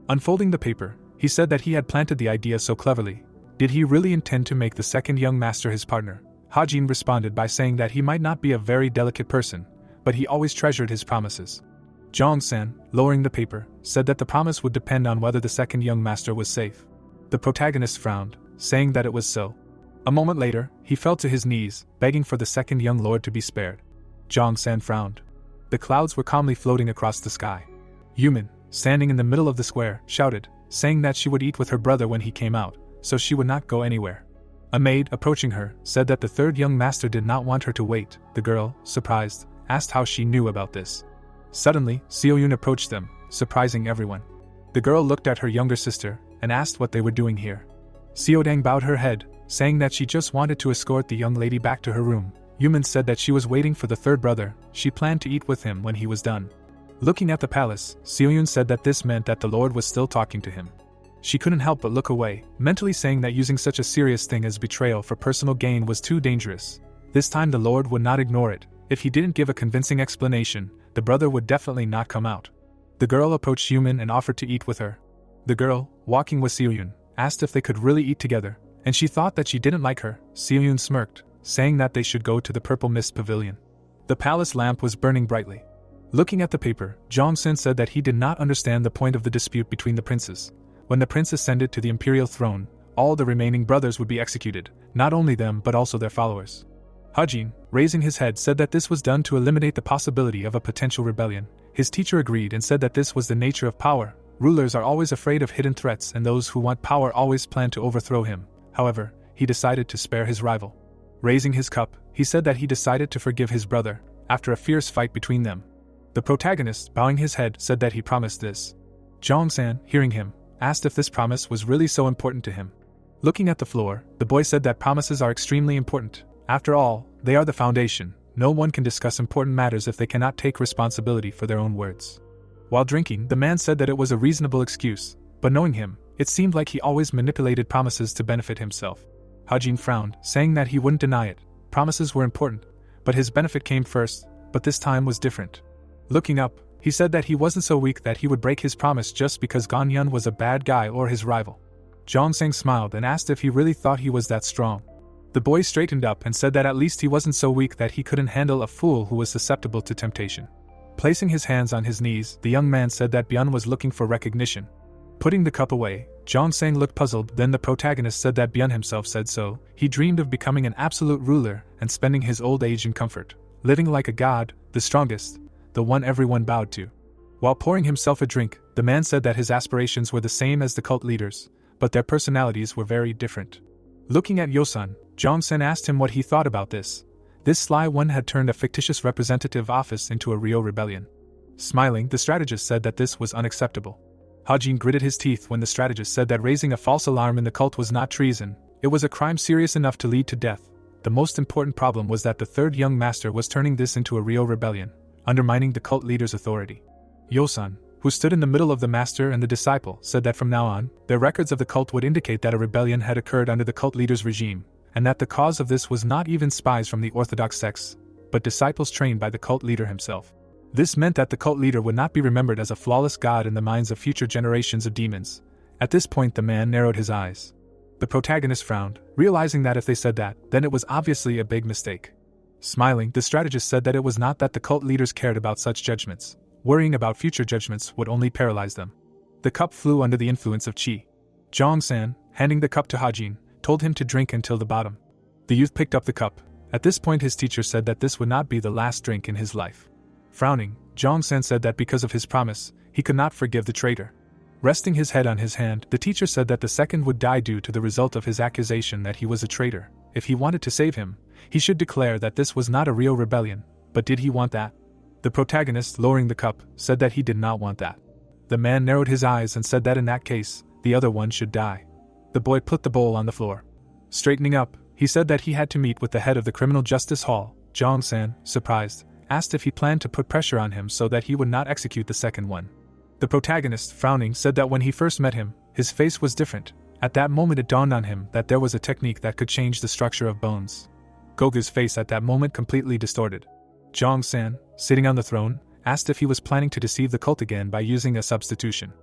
Unfolding the paper, he said that he had planted the idea so cleverly. Did he really intend to make the second young master his partner? Hajin responded by saying that he might not be a very delicate person, but he always treasured his promises. Jong-san, lowering the paper, said that the promise would depend on whether the second young master was safe. The protagonist frowned, saying that it was so. A moment later, he fell to his knees, begging for the second young lord to be spared. Jong-san frowned. The clouds were calmly floating across the sky. Yumin, standing in the middle of the square, shouted, saying that she would eat with her brother when he came out, so she would not go anywhere. A maid, approaching her, said that the third young master did not want her to wait. The girl, surprised, asked how she knew about this. Suddenly, Seo-yun approached them, surprising everyone. The girl looked at her younger sister and asked what they were doing here. Seo-dang bowed her head, saying that she just wanted to escort the young lady back to her room. Yumin said that she was waiting for the third brother. She planned to eat with him when he was done. Looking at the palace, Seo-yun said that this meant that the lord was still talking to him. She couldn't help but look away, mentally saying that using such a serious thing as betrayal for personal gain was too dangerous. This time the lord would not ignore it. If he didn't give a convincing explanation, the brother would definitely not come out. The girl approached Yumin and offered to eat with her. The girl, walking with Seo-yun, asked if they could really eat together, and she thought that she didn't like her. Seo-yun smirked, saying that they should go to the Purple Mist Pavilion. The palace lamp was burning brightly. Looking at the paper, Jong-sen said that he did not understand the point of the dispute between the princes. When the prince ascended to the imperial throne, all the remaining brothers would be executed, not only them but also their followers. Hajin, raising his head, said that this was done to eliminate the possibility of a potential rebellion. His teacher agreed and said that this was the nature of power. Rulers are always afraid of hidden threats, and those who want power always plan to overthrow him. However, he decided to spare his rival. Raising his cup, he said that he decided to forgive his brother, after a fierce fight between them. The protagonist, bowing his head, said that he promised this. Jong-san, hearing him, asked if this promise was really so important to him. Looking at the floor, the boy said that promises are extremely important. After all, they are the foundation. No one can discuss important matters if they cannot take responsibility for their own words. While drinking, the man said that it was a reasonable excuse, but knowing him, it seemed like he always manipulated promises to benefit himself. Hajin frowned, saying that he wouldn't deny it. Promises were important, but his benefit came first, but this time was different. Looking up, he said that he wasn't so weak that he would break his promise just because Ganyun was a bad guy or his rival. Jongsang smiled and asked if he really thought he was that strong. The boy straightened up and said that at least he wasn't so weak that he couldn't handle a fool who was susceptible to temptation. Placing his hands on his knees, the young man said that Byun was looking for recognition. Putting the cup away, Jongsang looked puzzled. Then the protagonist said that Byun himself said so. He dreamed of becoming an absolute ruler and spending his old age in comfort, living like a god, the strongest, the one everyone bowed to. While pouring himself a drink, the man said that his aspirations were the same as the cult leaders, but their personalities were very different. Looking at Yosun, Jong-sen asked him what he thought about this. This sly one had turned a fictitious representative office into a real rebellion. Smiling, the strategist said that this was unacceptable. Hajin gritted his teeth when the strategist said that raising a false alarm in the cult was not treason. It was a crime serious enough to lead to death. The most important problem was that the third young master was turning this into a real rebellion, undermining the cult leader's authority. Yosun, who stood in the middle of the master and the disciple, said that from now on, their records of the cult would indicate that a rebellion had occurred under the cult leader's regime, and that the cause of this was not even spies from the orthodox sects, but disciples trained by the cult leader himself. This meant that the cult leader would not be remembered as a flawless god in the minds of future generations of demons. At this point the man narrowed his eyes. The protagonist frowned, realizing that if they said that, then it was obviously a big mistake. Smiling, the strategist said that it was not that the cult leaders cared about such judgments. Worrying about future judgments would only paralyze them. The cup flew under the influence of qi. Jong-san, handing the cup to Hajin, told him to drink until the bottom. The youth picked up the cup. At this point his teacher said that this would not be the last drink in his life. Frowning, Jong-san said that because of his promise, he could not forgive the traitor. Resting his head on his hand, the teacher said that the second would die due to the result of his accusation that he was a traitor. If he wanted to save him, he should declare that this was not a real rebellion. But did he want that? The protagonist, lowering the cup, said that he did not want that. The man narrowed his eyes and said that in that case, the other one should die. The boy put the bowl on the floor. Straightening up, he said that he had to meet with the head of the criminal justice hall. Jong-san, surprised, asked if he planned to put pressure on him so that he would not execute the second one. The protagonist, frowning, said that when he first met him, his face was different. At that moment it dawned on him that there was a technique that could change the structure of bones. Gogu's face at that moment completely distorted. Jong-san, sitting on the throne, asked if he was planning to deceive the cult again by using a substitution.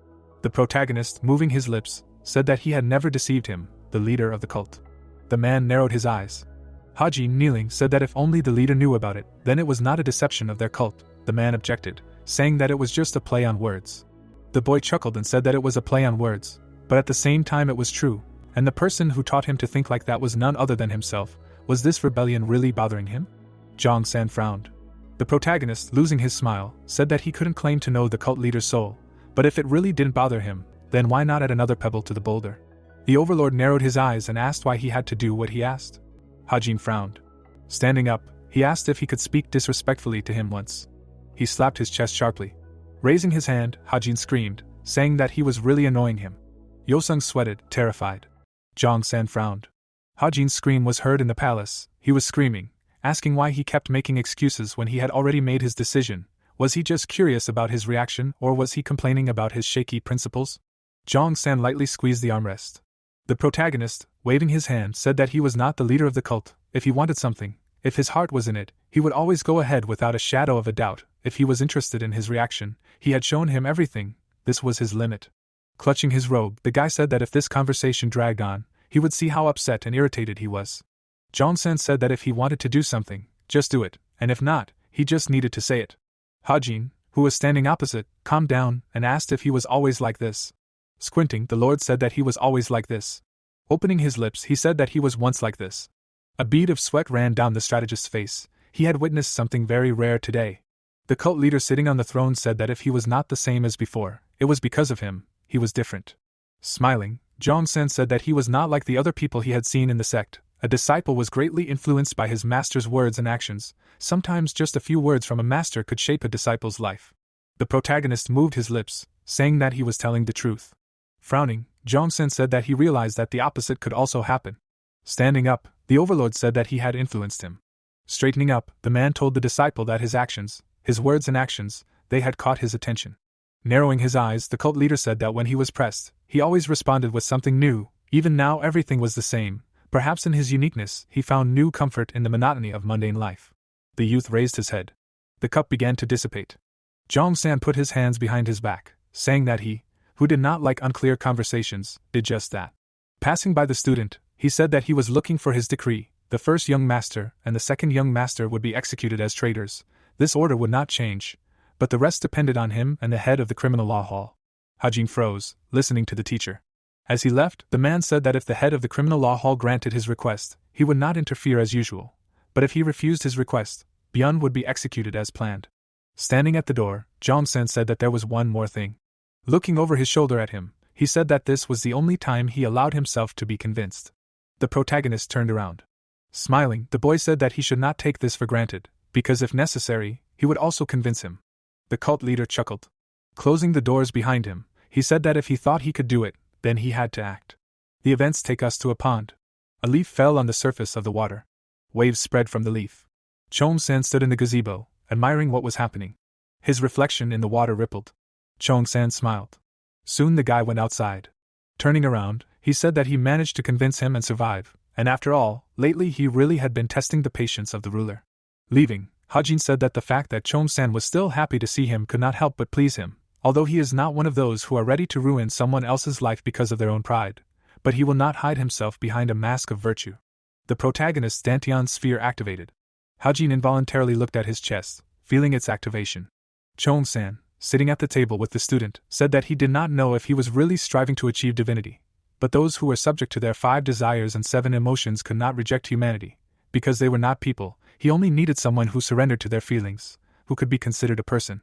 The protagonist, moving his lips, said that he had never deceived him, the leader of the cult. The man narrowed his eyes. Haji, kneeling, said that if only the leader knew about it, then it was not a deception of their cult. The man objected, saying that it was just a play on words. The boy chuckled and said that it was a play on words, but at the same time it was true, and the person who taught him to think like that was none other than himself. Was this rebellion really bothering him? Jong-san frowned. The protagonist, losing his smile, said that he couldn't claim to know the cult leader's soul, but if it really didn't bother him, then why not add another pebble to the boulder? The overlord narrowed his eyes and asked why he had to do what he asked. Hajin frowned. Standing up, he asked if he could speak disrespectfully to him once. He slapped his chest sharply. Raising his hand, Hajin screamed, saying that he was really annoying him. Yosung sweated, terrified. Jong-san frowned. Hajin's scream was heard in the palace. He was screaming, asking why he kept making excuses when he had already made his decision. Was he just curious about his reaction, or was he complaining about his shaky principles? Jong-san lightly squeezed the armrest. The protagonist, waving his hand, said that he was not the leader of the cult. If he wanted something, if his heart was in it, he would always go ahead without a shadow of a doubt. If he was interested in his reaction, he had shown him everything. This was his limit. Clutching his robe, the guy said that if this conversation dragged on, he would see how upset and irritated he was. Jong-san said that if he wanted to do something, just do it, and if not, he just needed to say it. Hajin, who was standing opposite, calmed down and asked if he was always like this. Squinting, the lord said that he was always like this. Opening his lips, he said that he was once like this. A bead of sweat ran down the strategist's face. He had witnessed something very rare today. The cult leader sitting on the throne said that if he was not the same as before, it was because of him, he was different. Smiling, Zhong-san said that he was not like the other people he had seen in the sect. A disciple was greatly influenced by his master's words and actions. Sometimes just a few words from a master could shape a disciple's life. The protagonist moved his lips, saying that he was telling the truth. Frowning, Zhong-san said that he realized that the opposite could also happen. Standing up, the overlord said that he had influenced him. Straightening up, the man told the disciple that his actions, his words and actions, they had caught his attention. Narrowing his eyes, the cult leader said that when he was pressed, he always responded with something new. Even now everything was the same. Perhaps in his uniqueness, he found new comfort in the monotony of mundane life. The youth raised his head. The cup began to dissipate. Zhong-san put his hands behind his back, saying that he, who did not like unclear conversations, did just that. Passing by the student, he said that he was looking for his decree. The first young master and the second young master would be executed as traitors. This order would not change, but the rest depended on him and the head of the criminal law hall. Hajin froze, listening to the teacher. As he left, the man said that if the head of the criminal law hall granted his request, he would not interfere as usual. But if he refused his request, Byun would be executed as planned. Standing at the door, Zhong-san said that there was one more thing. Looking over his shoulder at him, he said that this was the only time he allowed himself to be convinced. The protagonist turned around. Smiling, the boy said that he should not take this for granted, because if necessary, he would also convince him. The cult leader chuckled. Closing the doors behind him, he said that if he thought he could do it, then he had to act. The events take us to a pond. A leaf fell on the surface of the water. Waves spread from the leaf. Chong-san stood in the gazebo, admiring what was happening. His reflection in the water rippled. Chong-san smiled. Soon the guy went outside. Turning around, he said that he managed to convince him and survive, and after all, lately he really had been testing the patience of the ruler. Leaving, Hajin said that the fact that Chong-san was still happy to see him could not help but please him, although he is not one of those who are ready to ruin someone else's life because of their own pride, but he will not hide himself behind a mask of virtue. The protagonist's Dantian sphere activated. Hajin involuntarily looked at his chest, feeling its activation. Chong-san, sitting at the table with the student, said that he did not know if he was really striving to achieve divinity, but those who were subject to their 5 desires and 7 emotions could not reject humanity, because they were not people. He only needed someone who surrendered to their feelings, who could be considered a person.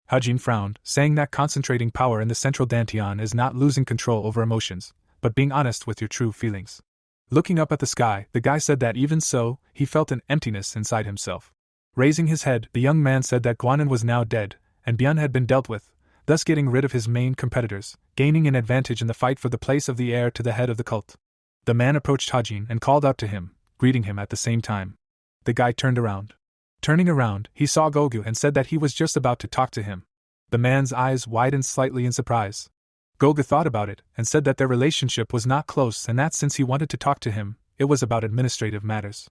Hajin frowned, saying that concentrating power in the central Dantian is not losing control over emotions, but being honest with your true feelings. Looking up at the sky, the guy said that even so, he felt an emptiness inside himself. Raising his head, the young man said that Guanan was now dead, and Byun had been dealt with, thus getting rid of his main competitors, gaining an advantage in the fight for the place of the heir to the head of the cult. The man approached Hajin and called out to him, greeting him at the same time. The guy turned around. Turning around, he saw Gogu and said that he was just about to talk to him. The man's eyes widened slightly in surprise. Gogu thought about it and said that their relationship was not close and that since he wanted to talk to him, it was about administrative matters.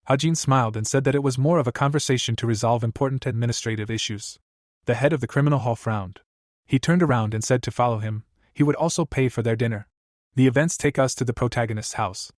Hajin smiled and said that it was more of a conversation to resolve important administrative issues. The head of the criminal hall frowned. He turned around and said to follow him. He would also pay for their dinner. The events take us to the protagonist's house.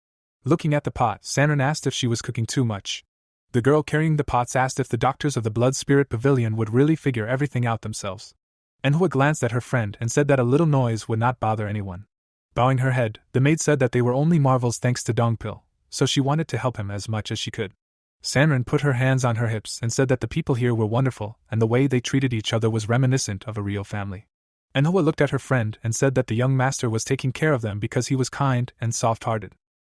Looking at the pot, Sanran asked if she was cooking too much. The girl carrying the pots asked if the doctors of the Blood Spirit Pavilion would really figure everything out themselves. Manhwa glanced at her friend and said that a little noise would not bother anyone. Bowing her head, the maid said that they were only marvels thanks to Dongpil, so she wanted to help him as much as she could. Sanran put her hands on her hips and said that the people here were wonderful and the way they treated each other was reminiscent of a real family. Manhwa looked at her friend and said that the young master was taking care of them because he was kind and soft-hearted.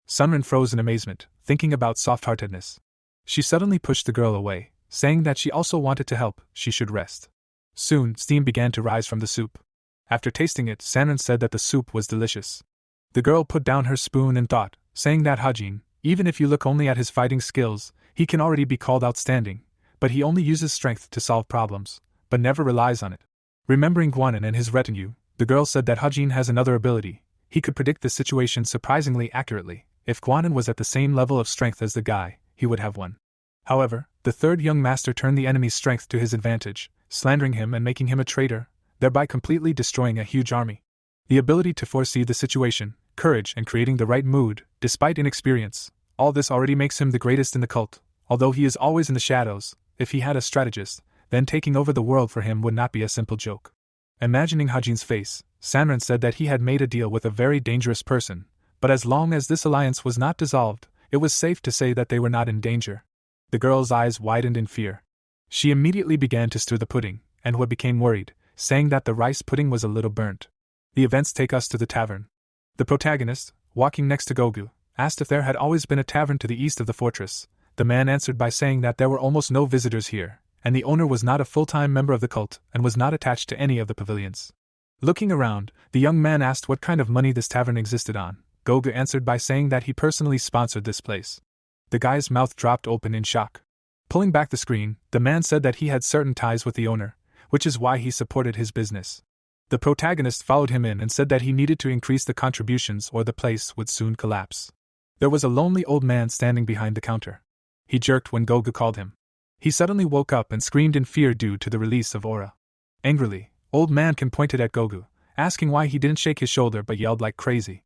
Sunrin froze in amazement, thinking about soft-heartedness. She suddenly pushed the girl away, saying that she also wanted to help, she should rest. Soon, steam began to rise from the soup. After tasting it, Sanran said that the soup was delicious. The girl put down her spoon and thought, saying that Hajin, even if you look only at his fighting skills, he can already be called outstanding, but he only uses strength to solve problems, but never relies on it. Remembering Guanan and his retinue, the girl said that Hajin has another ability. He could predict the situation surprisingly accurately. If Guanan was at the same level of strength as the guy, he would have won. However, the third young master turned the enemy's strength to his advantage, slandering him and making him a traitor, thereby completely destroying a huge army. The ability to foresee the situation, courage and creating the right mood, despite inexperience, all this already makes him the greatest in the cult. Although he is always in the shadows, if he had a strategist, then taking over the world for him would not be a simple joke. Imagining Hajin's face, Sanran said that he had made a deal with a very dangerous person, but as long as this alliance was not dissolved, it was safe to say that they were not in danger. The girl's eyes widened in fear. She immediately began to stir the pudding, and what became worried, saying that the rice pudding was a little burnt. The events take us to the tavern. The protagonist, walking next to Gogu, asked if there had always been a tavern to the east of the fortress. The man answered by saying that there were almost no visitors here, and the owner was not a full-time member of the cult and was not attached to any of the pavilions. Looking around, the young man asked what kind of money this tavern existed on. Gogu answered by saying that he personally sponsored this place. The guy's mouth dropped open in shock. Pulling back the screen, the man said that he had certain ties with the owner, which is why he supported his business. The protagonist followed him in and said that he needed to increase the contributions or the place would soon collapse. There was a lonely old man standing behind the counter. He jerked when Gogu called him. He suddenly woke up and screamed in fear due to the release of aura. Angrily, old man pointed at Gogu, asking why he didn't shake his shoulder but yelled like crazy.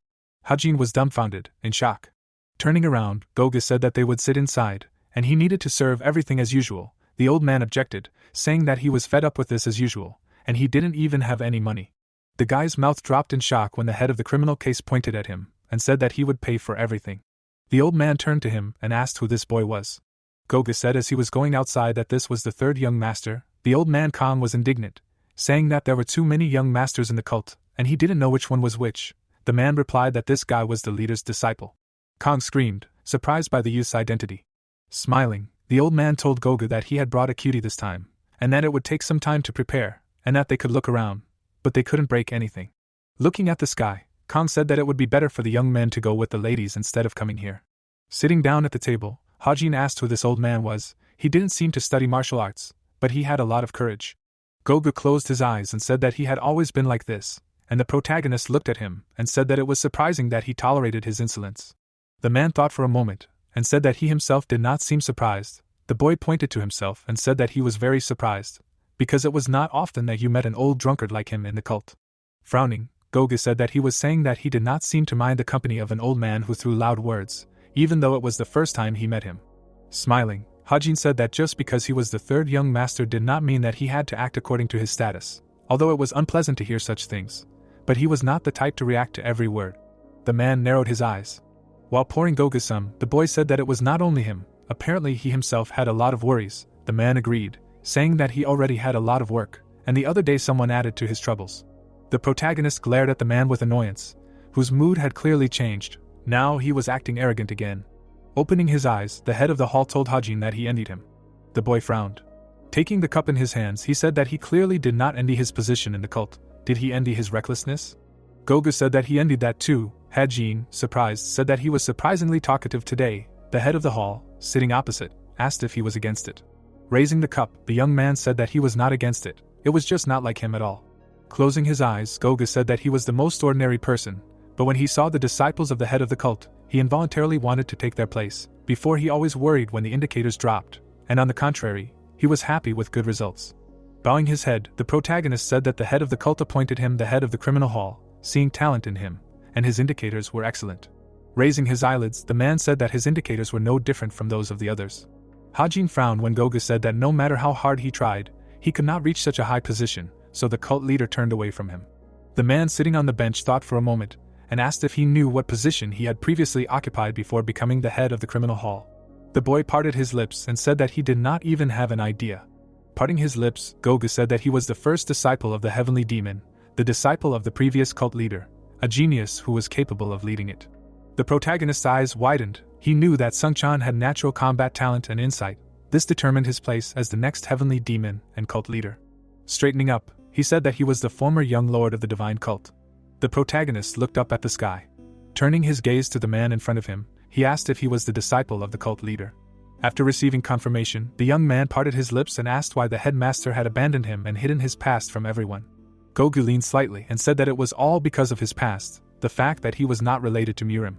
Hajin was dumbfounded, in shock. Turning around, Gogu said that they would sit inside, and he needed to serve everything as usual. The old man objected, saying that he was fed up with this as usual, and he didn't even have any money. The guy's mouth dropped in shock when the head of the criminal case pointed at him, and said that he would pay for everything. The old man turned to him and asked who this boy was. Gogu said as he was going outside that this was the third young master. The old man Khan was indignant, saying that there were too many young masters in the cult, and he didn't know which one was which. The man replied that this guy was the leader's disciple. Khan screamed, surprised by the youth's identity. Smiling, the old man told Gogu that he had brought a cutie this time, and that it would take some time to prepare, and that they could look around, but they couldn't break anything. Looking at the sky, Khan said that it would be better for the young men to go with the ladies instead of coming here. Sitting down at the table, Hajin asked who this old man was. He didn't seem to study martial arts, but he had a lot of courage. Gogu closed his eyes and said that he had always been like this, and the protagonist looked at him and said that it was surprising that he tolerated his insolence. The man thought for a moment, and said that he himself did not seem surprised. The boy pointed to himself and said that he was very surprised, because it was not often that you met an old drunkard like him in the cult. Frowning, Gogu said that he was saying that he did not seem to mind the company of an old man who threw loud words, even though it was the first time he met him. Smiling, Hajin said that just because he was the third young master did not mean that he had to act according to his status, although it was unpleasant to hear such things. But he was not the type to react to every word. The man narrowed his eyes. While pouring Gogu some, the boy said that it was not only him, apparently he himself had a lot of worries. The man agreed, saying that he already had a lot of work, and the other day someone added to his troubles. The protagonist glared at the man with annoyance, whose mood had clearly changed. Now he was acting arrogant again. Opening his eyes, the head of the hall told Hajin that he envied him. The boy frowned. Taking the cup in his hands, he said that he clearly did not envy his position in the cult. Did he envy his recklessness? Gogu said that he envied that too. Hajin, surprised, said that he was surprisingly talkative today. The head of the hall, sitting opposite, asked if he was against it. Raising the cup, the young man said that he was not against it. It was just not like him at all. Closing his eyes, Gogu said that he was the most ordinary person, but when he saw the disciples of the head of the cult, he involuntarily wanted to take their place. Before, he always worried when the indicators dropped, and on the contrary, he was happy with good results. Bowing his head, the protagonist said that the head of the cult appointed him the head of the criminal hall, seeing talent in him, and his indicators were excellent. Raising his eyelids, the man said that his indicators were no different from those of the others. Hajin frowned when Gogu said that no matter how hard he tried, he could not reach such a high position, so the cult leader turned away from him. The man sitting on the bench thought for a moment, and asked if he knew what position he had previously occupied before becoming the head of the criminal hall. The boy parted his lips and said that he did not even have an idea. Parting his lips, Gogu said that he was the first disciple of the heavenly demon, the disciple of the previous cult leader, a genius who was capable of leading it. The protagonist's eyes widened. He knew that Sungchan had natural combat talent and insight. This determined his place as the next heavenly demon and cult leader. Straightening up, he said that he was the former young lord of the divine cult. The protagonist looked up at the sky. Turning his gaze to the man in front of him, he asked if he was the disciple of the cult leader. After receiving confirmation, the young man parted his lips and asked why the headmaster had abandoned him and hidden his past from everyone. Gogu leaned slightly and said that it was all because of his past, the fact that he was not related to Murim.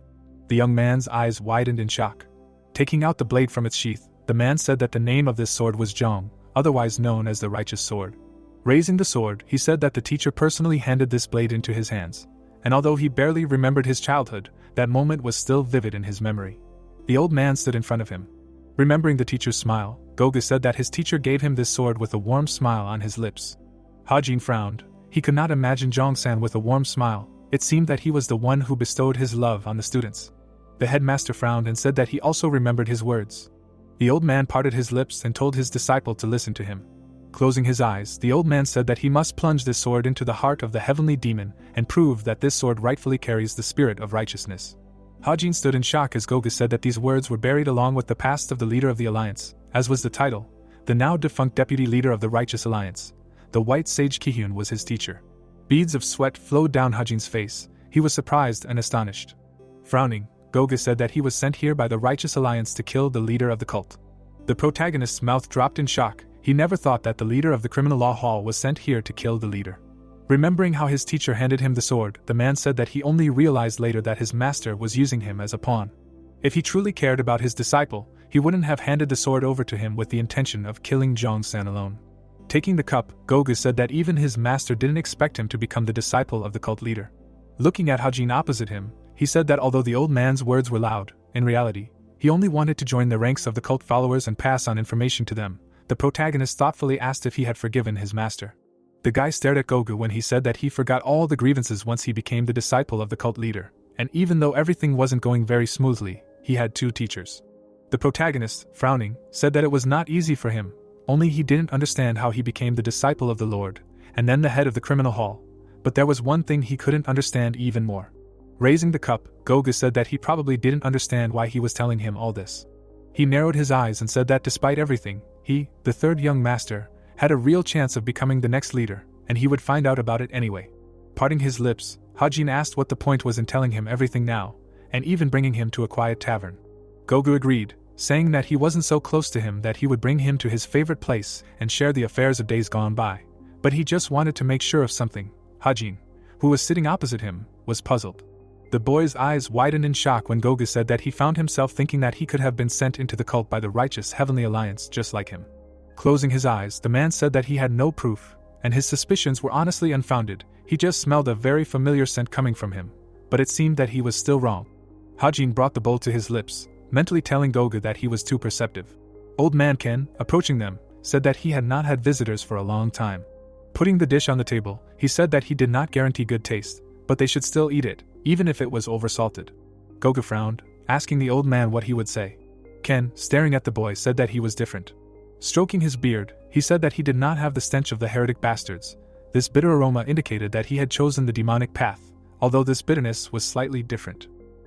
The young man's eyes widened in shock. Taking out the blade from its sheath, the man said that the name of this sword was Zhong, otherwise known as the Righteous Sword. Raising the sword, he said that the teacher personally handed this blade into his hands, and although he barely remembered his childhood, that moment was still vivid in his memory. The old man stood in front of him. Remembering the teacher's smile, Gogu said that his teacher gave him this sword with a warm smile on his lips. Hajin frowned. He could not imagine Zhong-san with a warm smile. It seemed that he was the one who bestowed his love on the students. The headmaster frowned and said that he also remembered his words. The old man parted his lips and told his disciple to listen to him. Closing his eyes, the old man said that he must plunge this sword into the heart of the heavenly demon and prove that this sword rightfully carries the spirit of righteousness. Hajin stood in shock as Gogu said that these words were buried along with the past of the leader of the alliance, as was the title. The now defunct deputy leader of the righteous alliance, the white sage Kihyun, was his teacher. Beads of sweat flowed down Hajin's face. He was surprised and astonished. Frowning, Gogu said that he was sent here by the righteous alliance to kill the leader of the cult. The protagonist's mouth dropped in shock. He never thought that the leader of the criminal law hall was sent here to kill the leader. Remembering how his teacher handed him the sword, the man said that he only realized later that his master was using him as a pawn. If he truly cared about his disciple, he wouldn't have handed the sword over to him with the intention of killing Jong-san alone. Taking the cup, Gogu said that even his master didn't expect him to become the disciple of the cult leader. Looking at Hajin opposite him, he said that although the old man's words were loud, in reality, he only wanted to join the ranks of the cult followers and pass on information to them. The protagonist thoughtfully asked if he had forgiven his master. The guy stared at Gogu when he said that he forgot all the grievances once he became the disciple of the cult leader, and even though everything wasn't going very smoothly, he had 2 teachers. The protagonist, frowning, said that it was not easy for him, only he didn't understand how he became the disciple of the Lord, and then the head of the criminal hall. But there was one thing he couldn't understand even more. Raising the cup, Gogu said that he probably didn't understand why he was telling him all this. He narrowed his eyes and said that despite everything, he, the third young master, had a real chance of becoming the next leader, and he would find out about it anyway. Parting his lips, Hajin asked what the point was in telling him everything now, and even bringing him to a quiet tavern. Gogu agreed, saying that he wasn't so close to him that he would bring him to his favorite place and share the affairs of days gone by, but he just wanted to make sure of something. Hajin, who was sitting opposite him, was puzzled. The boy's eyes widened in shock when Gogu said that he found himself thinking that he could have been sent into the cult by the righteous heavenly alliance just like him. Closing his eyes, the man said that he had no proof, and his suspicions were honestly unfounded. He just smelled a very familiar scent coming from him, but it seemed that he was still wrong. Hajin brought the bowl to his lips, mentally telling Gogu that he was too perceptive. Old man Ken, approaching them, said that he had not had visitors for a long time. Putting the dish on the table, he said that he did not guarantee good taste, but they should still eat it, even if it was oversalted. Gogu frowned, asking the old man what he would say. Ken, staring at the boy, said that he was different. Stroking his beard, he said that he did not have the stench of the heretic bastards. This bitter aroma indicated that he had chosen the demonic path, although this bitterness was slightly different.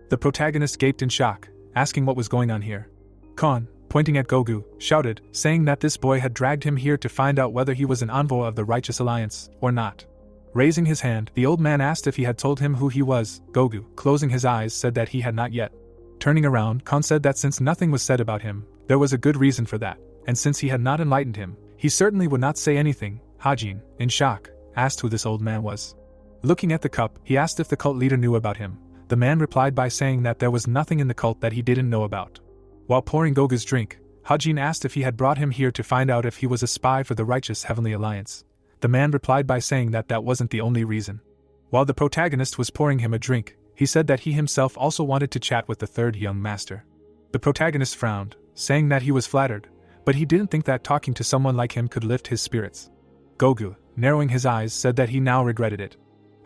The protagonist gaped in shock, asking what was going on here. Kon, pointing at Gogu, shouted, saying that this boy had dragged him here to find out whether he was an envoy of the Righteous Alliance or not. Raising his hand, the old man asked if he had told him who he was. Gogu, closing his eyes, said that he had not yet. Turning around, Kon said that since nothing was said about him, there was a good reason for that, and since he had not enlightened him, he certainly would not say anything. Hajin, in shock, asked who this old man was. Looking at the cup, he asked if the cult leader knew about him. The man replied by saying that there was nothing in the cult that he didn't know about. While pouring Gogu's drink, Hajin asked if he had brought him here to find out if he was a spy for the Righteous Heavenly Alliance. The man replied by saying that that wasn't the only reason. While the protagonist was pouring him a drink, he said that he himself also wanted to chat with the third young master. The protagonist frowned, saying that he was flattered, but he didn't think that talking to someone like him could lift his spirits. Gogu, narrowing his eyes, said that he now regretted it.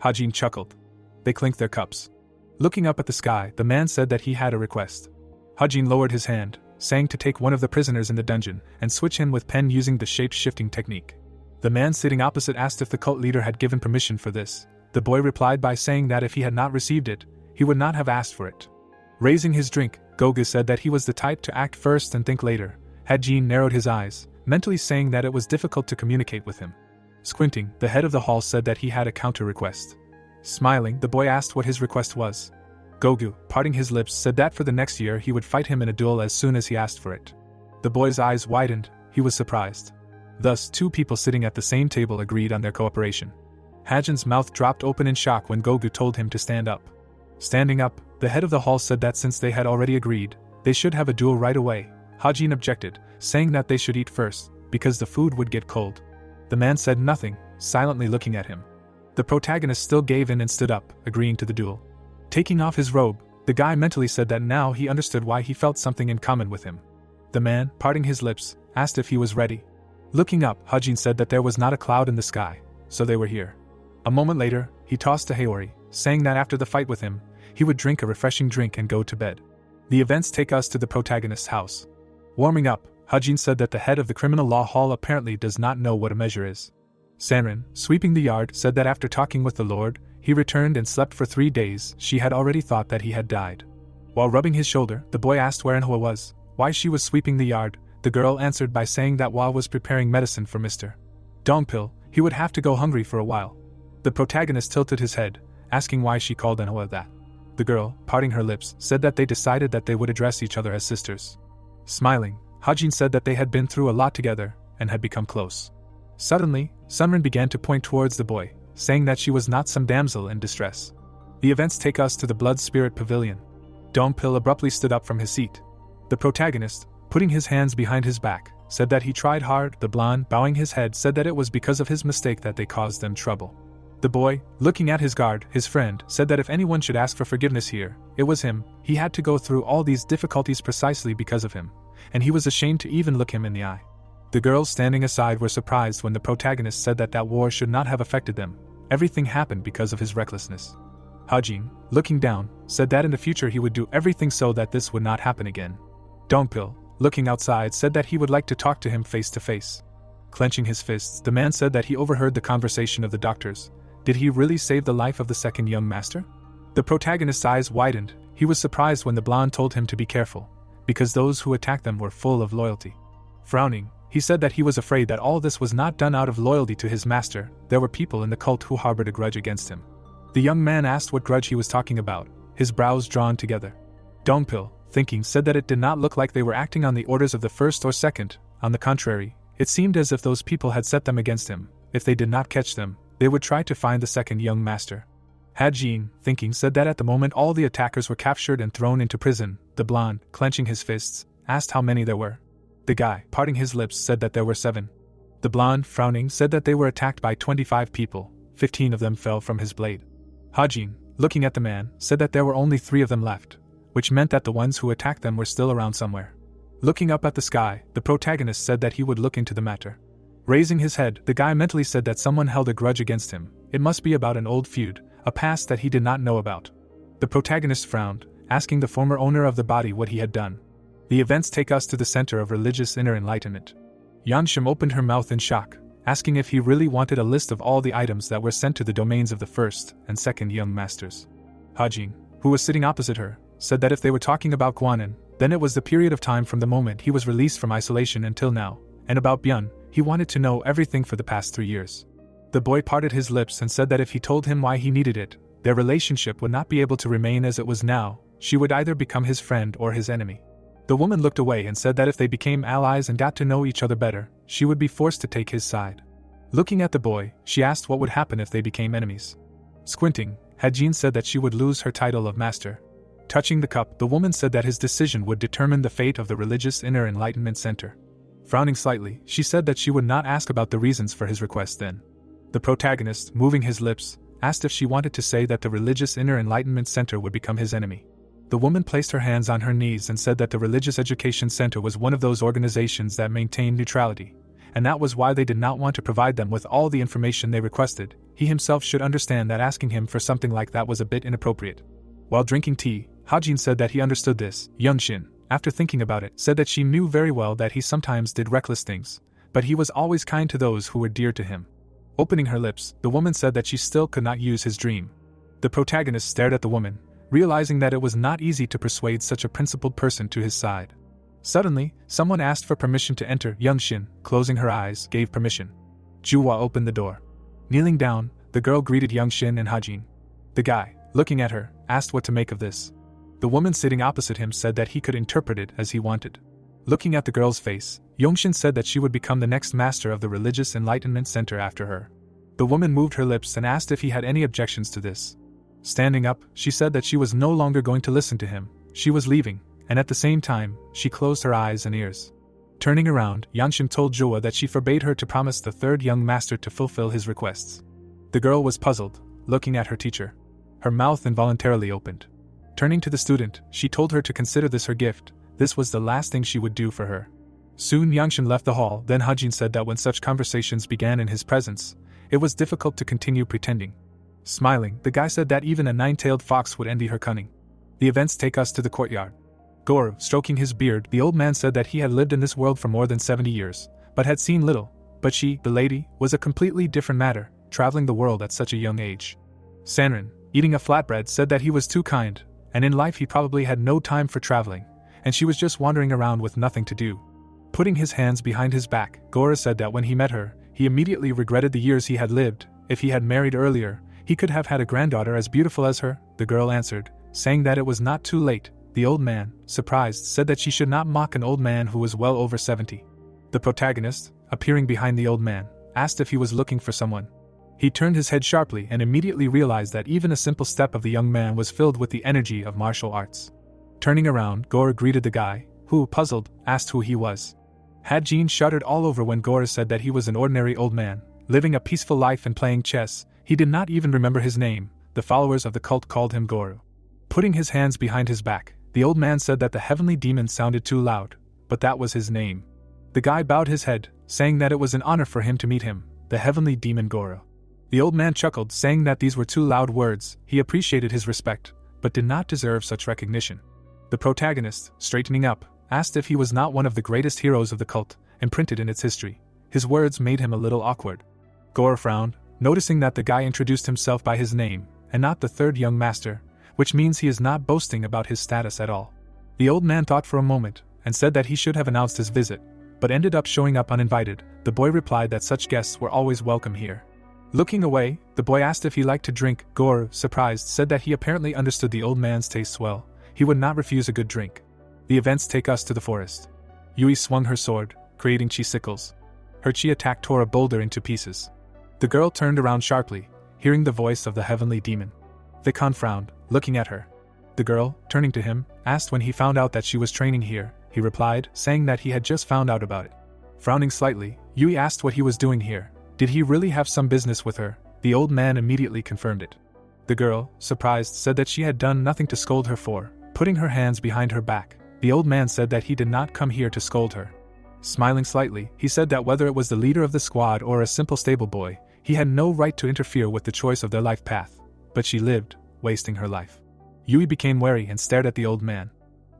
Hajin chuckled. They clinked their cups. Looking up at the sky, the man said that he had a request. Hajin lowered his hand, saying to take one of the prisoners in the dungeon and switch him with pen using the shape-shifting technique. The man sitting opposite asked if the cult leader had given permission for this. The boy replied by saying that if he had not received it, he would not have asked for it. Raising his drink, Gogu said that he was the type to act first and think later. Hajin narrowed his eyes, mentally saying that it was difficult to communicate with him. Squinting, the head of the hall said that he had a counter-request. Smiling, the boy asked what his request was. Gogu, parting his lips, said that for the next year he would fight him in a duel as soon as he asked for it. The boy's eyes widened. He was surprised. Thus, 2 people sitting at the same table agreed on their cooperation. Hajin's mouth dropped open in shock when Gogu told him to stand up. Standing up, the head of the hall said that since they had already agreed, they should have a duel right away. Hajin objected, saying that they should eat first, because the food would get cold. The man said nothing, silently looking at him. The protagonist still gave in and stood up, agreeing to the duel. Taking off his robe, the guy mentally said that now he understood why he felt something in common with him. The man, parting his lips, asked if he was ready. Looking up, Hajin said that there was not a cloud in the sky, so they were here. A moment later, he tossed to Haori, saying that after the fight with him, he would drink a refreshing drink and go to bed. The events take us to the protagonist's house. Warming up, Hajin said that the head of the criminal law hall apparently does not know what a measure is. Sanrin, sweeping the yard, said that after talking with the Lord, he returned and slept for 3 days. She had already thought that he had died. While rubbing his shoulder, the boy asked where Manhwa was, why she was sweeping the yard. The girl answered by saying that while was preparing medicine for Mr. Dongpil, he would have to go hungry for a while. The protagonist tilted his head, asking why she called Manhwa that. The girl, parting her lips, said that they decided that they would address each other as sisters. Smiling, Hajin said that they had been through a lot together and had become close. Suddenly, Sunrin began to point towards the boy, saying that she was not some damsel in distress. The events take us to the Blood Spirit Pavilion. Dongpil abruptly stood up from his seat. The protagonist, putting his hands behind his back, said that he tried hard. The blonde, bowing his head, said that it was because of his mistake that they caused them trouble. The boy, looking at his guard, his friend, said that if anyone should ask for forgiveness here, it was him. He had to go through all these difficulties precisely because of him, and he was ashamed to even look him in the eye. The girls standing aside were surprised when the protagonist said that that war should not have affected them. Everything happened because of his recklessness. Hajin, looking down, said that in the future he would do everything so that this would not happen again. Dongpil, looking outside, said that he would like to talk to him face to face. Clenching his fists, the man said that he overheard the conversation of the doctors. Did he really save the life of the second young master? The protagonist's eyes widened. He was surprised when the blonde told him to be careful, because those who attacked them were full of loyalty. Frowning, he said that he was afraid that all this was not done out of loyalty to his master. There were people in the cult who harbored a grudge against him. The young man asked what grudge he was talking about, his brows drawn together. Dongpil, thinking, said that it did not look like they were acting on the orders of the first or second. On the contrary, it seemed as if those people had set them against him. If they did not catch them, they would try to find the second young master. Hajin, thinking, said that at the moment all the attackers were captured and thrown into prison. The blonde, clenching his fists, asked how many there were. The guy, parting his lips, said that there were 7. The blonde, frowning, said that they were attacked by 25 people. 15 of them fell from his blade. Hajin, looking at the man, said that there were only 3 of them left, which meant that the ones who attacked them were still around somewhere. Looking up at the sky, the protagonist said that he would look into the matter. Raising his head, the guy mentally said that someone held a grudge against him. It must be about an old feud, a past that he did not know about. The protagonist frowned, asking the former owner of the body what he had done. The events take us to the center of religious inner enlightenment. Yanshim opened her mouth in shock, asking if he really wanted a list of all the items that were sent to the domains of the first and second young masters. Hajin, who was sitting opposite her, said that if they were talking about Guanin, then it was the period of time from the moment he was released from isolation until now, and about Byun, he wanted to know everything for the past 3 years. The boy parted his lips and said that if he told him why he needed it, their relationship would not be able to remain as it was now. She would either become his friend or his enemy. The woman looked away and said that if they became allies and got to know each other better, she would be forced to take his side. Looking at the boy, she asked what would happen if they became enemies. Squinting, Hajin said that she would lose her title of master. Touching the cup, the woman said that his decision would determine the fate of the religious inner enlightenment center. Frowning slightly, she said that she would not ask about the reasons for his request then. The protagonist, moving his lips, asked if she wanted to say that the religious inner enlightenment center would become his enemy. The woman placed her hands on her knees and said that the religious education center was one of those organizations that maintained neutrality, and that was why they did not want to provide them with all the information they requested. He himself should understand that asking him for something like that was a bit inappropriate. While drinking tea, Hajin said that he understood this. Youngshin, after thinking about it, said that she knew very well that he sometimes did reckless things, but he was always kind to those who were dear to him. Opening her lips, the woman said that she still could not use his dream. The protagonist stared at the woman, realizing that it was not easy to persuade such a principled person to his side. Suddenly, someone asked for permission to enter. Youngshin, closing her eyes, gave permission. Juwa opened the door. Kneeling down, the girl greeted Youngshin and Hajin. The guy, looking at her, asked what to make of this. The woman sitting opposite him said that he could interpret it as he wanted. Looking at the girl's face, Youngshin said that she would become the next master of the Religious Enlightenment Center after her. The woman moved her lips and asked if he had any objections to this. Standing up, she said that she was no longer going to listen to him. She was leaving, and at the same time, she closed her eyes and ears. Turning around, Yanshim told Jua that she forbade her to promise the third young master to fulfill his requests. The girl was puzzled, looking at her teacher. Her mouth involuntarily opened. Turning to the student, she told her to consider this her gift. This was the last thing she would do for her. Soon Yangshin left the hall. Then Hajin said that when such conversations began in his presence, it was difficult to continue pretending. Smiling, the guy said that even a 9-tailed fox would envy her cunning. The events take us to the courtyard. Goro, stroking his beard, the old man said that he had lived in this world for more than 70 years, but had seen little. But she, the lady, was a completely different matter, traveling the world at such a young age. Sanrin, eating a flatbread, said that he was too kind, and in life he probably had no time for traveling, and she was just wandering around with nothing to do. Putting his hands behind his back, Goro said that when he met her, he immediately regretted the years he had lived. If he had married earlier, he could have had a granddaughter as beautiful as her. The girl answered, saying that it was not too late. The old man, surprised, said that she should not mock an old man who was well over 70. The protagonist, appearing behind the old man, asked if he was looking for someone. He turned his head sharply and immediately realized that even a simple step of the young man was filled with the energy of martial arts. Turning around, Goro greeted the guy, who, puzzled, asked who he was. Had-Jin shuddered all over when Goro said that he was an ordinary old man, living a peaceful life and playing chess. He did not even remember his name. The followers of the cult called him Goro. Putting his hands behind his back, the old man said that the heavenly demon sounded too loud, but that was his name. The guy bowed his head, saying that it was an honor for him to meet him, the heavenly demon Goro. The old man chuckled, saying that these were too loud words. He appreciated his respect, but did not deserve such recognition. The protagonist, straightening up, asked if he was not one of the greatest heroes of the cult, imprinted in its history. His words made him a little awkward. Goro frowned, noticing that the guy introduced himself by his name, and not the third young master, which means he is not boasting about his status at all. The old man thought for a moment, and said that he should have announced his visit, but ended up showing up uninvited. The boy replied that such guests were always welcome here. Looking away, the boy asked if he liked to drink. Goro, surprised, said that he apparently understood the old man's tastes well. He would not refuse a good drink. The events take us to the forest. Yui swung her sword, creating chi sickles. Her chi attack tore a boulder into pieces. The girl turned around sharply, hearing the voice of the heavenly demon. Vikhan frowned, looking at her. The girl, turning to him, asked when he found out that she was training here. He replied, saying that he had just found out about it. Frowning slightly, Yui asked what he was doing here. Did he really have some business with her? The old man immediately confirmed it. The girl, surprised, said that she had done nothing to scold her for. Putting her hands behind her back, the old man said that he did not come here to scold her. Smiling slightly, he said that whether it was the leader of the squad or a simple stable boy, he had no right to interfere with the choice of their life path. But she lived, wasting her life. Yui became wary and stared at the old man.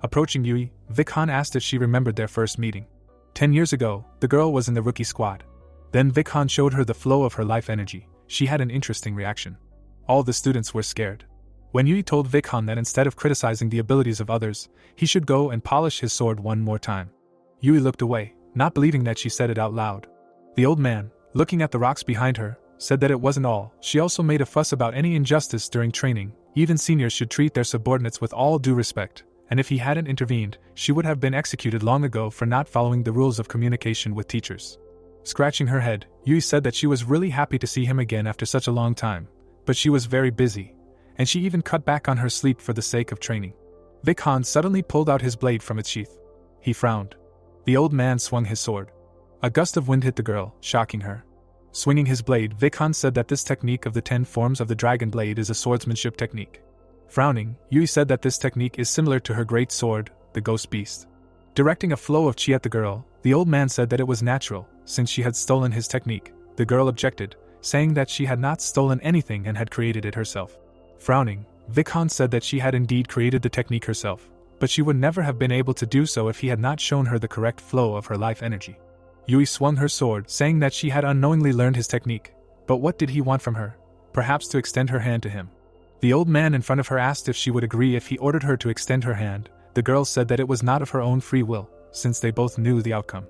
Approaching Yui, Vikhan asked if she remembered their first meeting. 10 years ago, the girl was in the rookie squad. Then Vikhan showed her the flow of her life energy. She had an interesting reaction. All the students were scared. When Yui told Vikhan that instead of criticizing the abilities of others, he should go and polish his sword one more time. Yui looked away, not believing that she said it out loud. The old man, looking at the rocks behind her, said that it wasn't all. She also made a fuss about any injustice during training. Even seniors should treat their subordinates with all due respect, and if he hadn't intervened, she would have been executed long ago for not following the rules of communication with teachers. Scratching her head, Yui said that she was really happy to see him again after such a long time, but she was very busy, and she even cut back on her sleep for the sake of training. Vikhan suddenly pulled out his blade from its sheath. He frowned. The old man swung his sword. A gust of wind hit the girl, shocking her. Swinging his blade, Vikhan said that this technique of the 10 forms of the dragon blade is a swordsmanship technique. Frowning, Yui said that this technique is similar to her great sword, the ghost beast. Directing a flow of chi at the girl, the old man said that it was natural, since she had stolen his technique. The girl objected, saying that she had not stolen anything and had created it herself. Frowning, Vikhan said that she had indeed created the technique herself, but she would never have been able to do so if he had not shown her the correct flow of her life energy. Yui swung her sword, saying that she had unknowingly learned his technique. But what did he want from her? Perhaps to extend her hand to him. The old man in front of her asked if she would agree if he ordered her to extend her hand. The girl said that it was not of her own free will, since they both knew the outcome.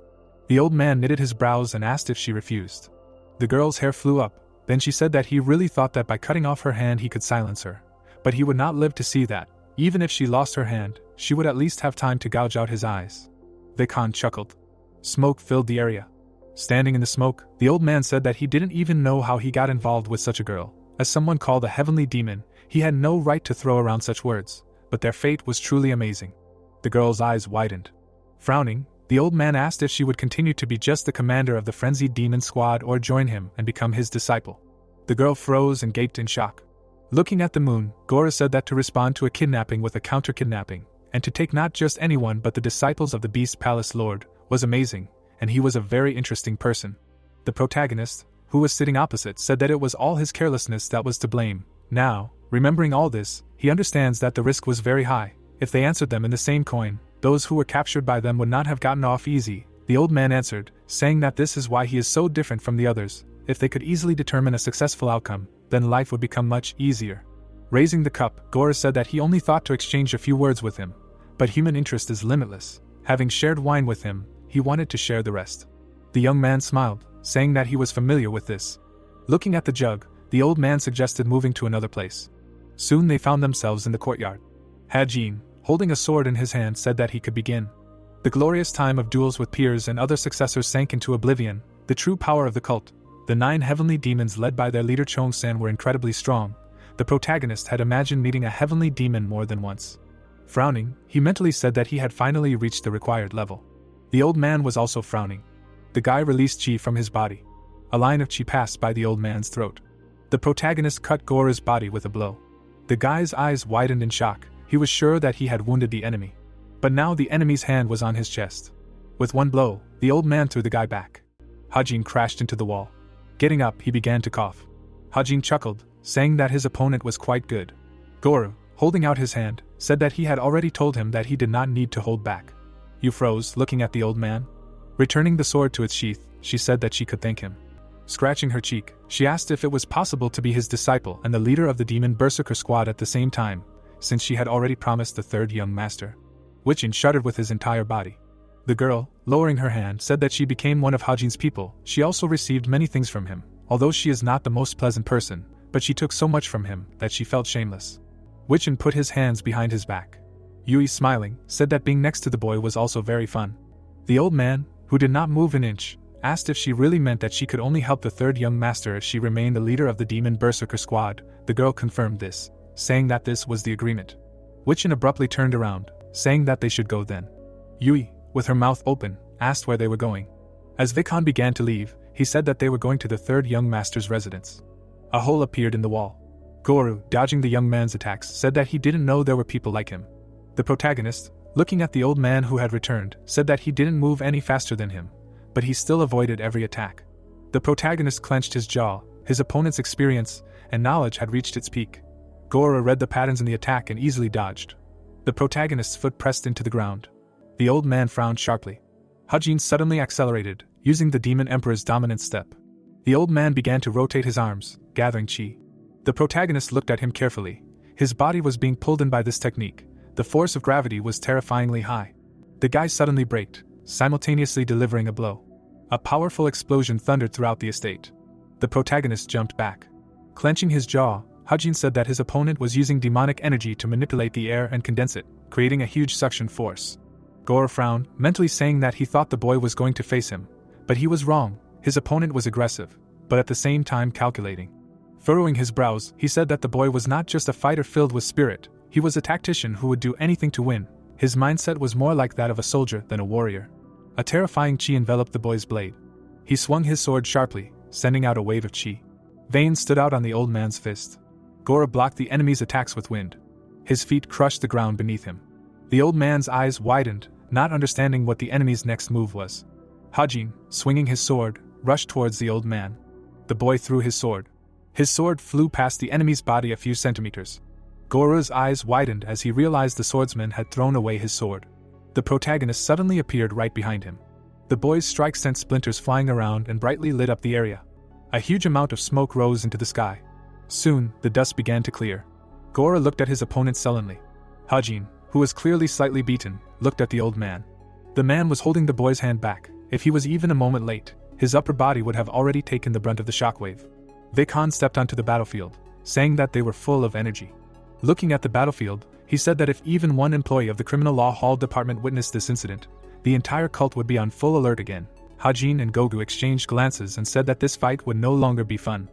The old man knitted his brows and asked if she refused. The girl's hair flew up, then she said that he really thought that by cutting off her hand he could silence her. But he would not live to see that. Even if she lost her hand, she would at least have time to gouge out his eyes. Vikhan chuckled. Smoke filled the area. Standing in the smoke, the old man said that he didn't even know how he got involved with such a girl. As someone called a heavenly demon, he had no right to throw around such words, but their fate was truly amazing. The girl's eyes widened. Frowning, the old man asked if she would continue to be just the commander of the frenzied demon squad or join him and become his disciple. The girl froze and gaped in shock. Looking at the moon, Goro said that to respond to a kidnapping with a counter-kidnapping, and to take not just anyone but the disciples of the Beast Palace Lord, was amazing, and he was a very interesting person. The protagonist, who was sitting opposite, said that it was all his carelessness that was to blame. Now, remembering all this, he understands that the risk was very high. If they answered them in the same coin, Those who were captured by them would not have gotten off easy, the old man answered, saying that this is why he is so different from the others. If they could easily determine a successful outcome, then life would become much easier. Raising the cup, Gora said that he only thought to exchange a few words with him, but human interest is limitless. Having shared wine with him, he wanted to share the rest. The young man smiled, saying that he was familiar with this. Looking at the jug, the old man suggested moving to another place. Soon they found themselves in the courtyard. Hajin, holding a sword in his hand, said that he could begin. The glorious time of duels with peers and other successors sank into oblivion. The true power of the cult, the 9 heavenly demons led by their leader Chong-san, were incredibly strong. The protagonist had imagined meeting a heavenly demon more than once. Frowning, he mentally said that he had finally reached the required level. The old man was also frowning. The guy released chi from his body. A line of chi passed by the old man's throat. The protagonist cut Gora's body with a blow. The guy's eyes widened in shock. He was sure that he had wounded the enemy. But now the enemy's hand was on his chest. With one blow, the old man threw the guy back. Hajin crashed into the wall. Getting up, he began to cough. Hajin chuckled, saying that his opponent was quite good. Gora, holding out his hand, said that he had already told him that he did not need to hold back. You froze, looking at the old man. Returning the sword to its sheath, she said that she could thank him. Scratching her cheek, she asked if it was possible to be his disciple and the leader of the demon berserker squad at the same time, since she had already promised the third young master. Wichin shuddered with his entire body. The girl, lowering her hand, said that she became one of Hajin's people. She also received many things from him, although she is not the most pleasant person, but she took so much from him that she felt shameless. Wichin put his hands behind his back. Yui, smiling, said that being next to the boy was also very fun. The old man, who did not move an inch, asked if she really meant that she could only help the third young master if she remained the leader of the demon berserker squad. The girl confirmed this, saying that this was the agreement. Wichin abruptly turned around, saying that they should go then. Yui, with her mouth open, asked where they were going. As Vikhan began to leave, he said that they were going to the third young master's residence. A hole appeared in the wall. Goru, dodging the young man's attacks, said that he didn't know there were people like him. The protagonist, looking at the old man who had returned, said that he didn't move any faster than him, but he still avoided every attack. The protagonist clenched his jaw. His opponent's experience and knowledge had reached its peak. Gora read the patterns in the attack and easily dodged. The protagonist's foot pressed into the ground. The old man frowned sharply. Hajin suddenly accelerated, using the demon emperor's dominant step. The old man began to rotate his arms, gathering chi. The protagonist looked at him carefully. His body was being pulled in by this technique. The force of gravity was terrifyingly high. The guy suddenly braked, simultaneously delivering a blow. A powerful explosion thundered throughout the estate. The protagonist jumped back. Clenching his jaw, Hajin said that his opponent was using demonic energy to manipulate the air and condense it, creating a huge suction force. Gora frowned, mentally saying that he thought the boy was going to face him. But he was wrong. His opponent was aggressive, but at the same time calculating. Furrowing his brows, he said that the boy was not just a fighter filled with spirit, he was a tactician who would do anything to win. His mindset was more like that of a soldier than a warrior. A terrifying chi enveloped the boy's blade. He swung his sword sharply, sending out a wave of chi. Veins stood out on the old man's fist. Gora blocked the enemy's attacks with wind. His feet crushed the ground beneath him. The old man's eyes widened, not understanding what the enemy's next move was. Hajin, swinging his sword, rushed towards the old man. The boy threw his sword. His sword flew past the enemy's body a few centimeters. Gora's eyes widened as he realized the swordsman had thrown away his sword. The protagonist suddenly appeared right behind him. The boy's strike sent splinters flying around and brightly lit up the area. A huge amount of smoke rose into the sky. Soon, the dust began to clear. Gora looked at his opponent sullenly. Hajin, who was clearly slightly beaten, looked at the old man. The man was holding the boy's hand back. If he was even a moment late, his upper body would have already taken the brunt of the shockwave. Vikhan stepped onto the battlefield, saying that they were full of energy. Looking at the battlefield, he said that if even one employee of the Criminal Law Hall Department witnessed this incident, the entire cult would be on full alert again. Hajin and Gogu exchanged glances and said that this fight would no longer be fun.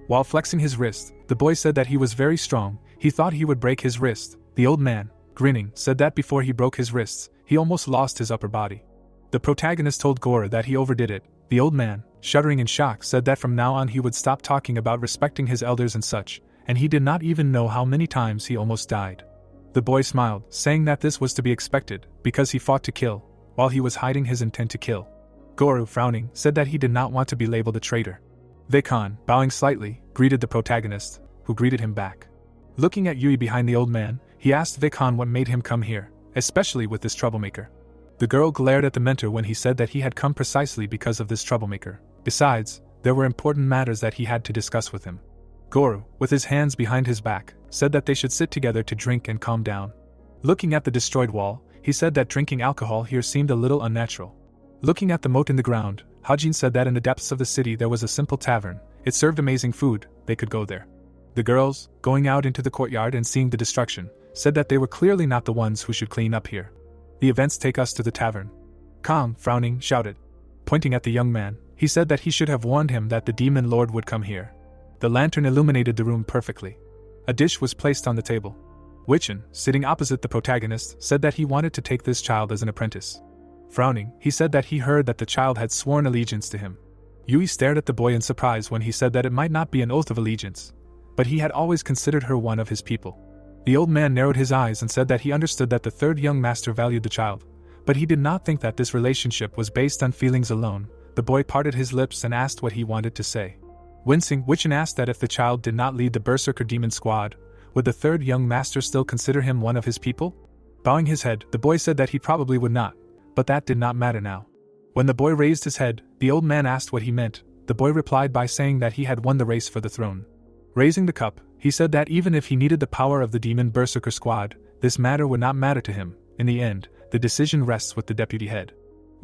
While flexing his wrist, the boy said that he was very strong. He thought he would break his wrist. The old man, grinning, said that before he broke his wrists, he almost lost his upper body. The protagonist told Gora that he overdid it. The old man, shuddering in shock, said that from now on he would stop talking about respecting his elders and such, and he did not even know how many times he almost died. The boy smiled, saying that this was to be expected, because he fought to kill, while he was hiding his intent to kill. Goru, frowning, said that he did not want to be labeled a traitor. Vikhan, bowing slightly, greeted the protagonist, who greeted him back. Looking at Yui behind the old man, he asked Vikhan what made him come here, especially with this troublemaker. The girl glared at the mentor when he said that he had come precisely because of this troublemaker. Besides, there were important matters that he had to discuss with him. Goro, with his hands behind his back, said that they should sit together to drink and calm down. Looking at the destroyed wall, he said that drinking alcohol here seemed a little unnatural. Looking at the moat in the ground, Hajin said that in the depths of the city there was a simple tavern. It served amazing food, they could go there. The girls, going out into the courtyard and seeing the destruction, said that they were clearly not the ones who should clean up here. The events take us to the tavern. Kang, frowning, shouted. Pointing at the young man, he said that he should have warned him that the demon lord would come here. The lantern illuminated the room perfectly. A dish was placed on the table. Wichan, sitting opposite the protagonist, said that he wanted to take this child as an apprentice. Frowning, he said that he heard that the child had sworn allegiance to him. Yui stared at the boy in surprise when he said that it might not be an oath of allegiance, but he had always considered her one of his people. The old man narrowed his eyes and said that he understood that the third young master valued the child, but he did not think that this relationship was based on feelings alone. The boy parted his lips and asked what he wanted to say. Wincing, Wichan asked that if the child did not lead the Berserker Demon Squad, would the third young master still consider him one of his people? Bowing his head, the boy said that he probably would not, but that did not matter now. When the boy raised his head, the old man asked what he meant. The boy replied by saying that he had won the race for the throne. Raising the cup, he said that even if he needed the power of the Demon Berserker Squad, this matter would not matter to him. In the end, the decision rests with the deputy head.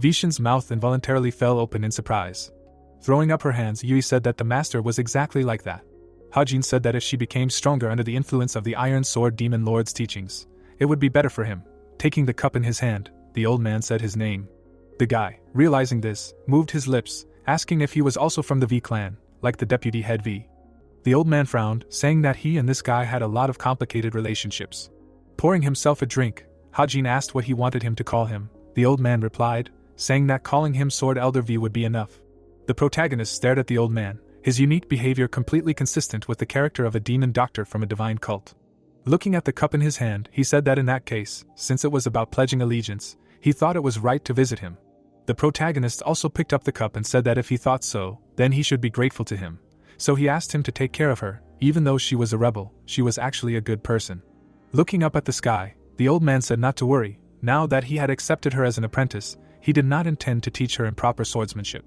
Vishan's mouth involuntarily fell open in surprise. Throwing up her hands, Yui said that the master was exactly like that. Hajin said that if she became stronger under the influence of the Iron Sword Demon Lord's teachings, it would be better for him. Taking the cup in his hand, the old man said his name. The guy, realizing this, moved his lips, asking if he was also from the V clan, like the deputy head V. The old man frowned, saying that he and this guy had a lot of complicated relationships. Pouring himself a drink, Hajin asked what he wanted him to call him. The old man replied, saying that calling him Sword Elder V would be enough. The protagonist stared at the old man, his unique behavior completely consistent with the character of a demon doctor from a divine cult. Looking at the cup in his hand, he said that in that case, since it was about pledging allegiance, he thought it was right to visit him. The protagonist also picked up the cup and said that if he thought so, then he should be grateful to him. So he asked him to take care of her. Even though she was a rebel, she was actually a good person. Looking up at the sky, the old man said not to worry. Now that he had accepted her as an apprentice, he did not intend to teach her improper swordsmanship.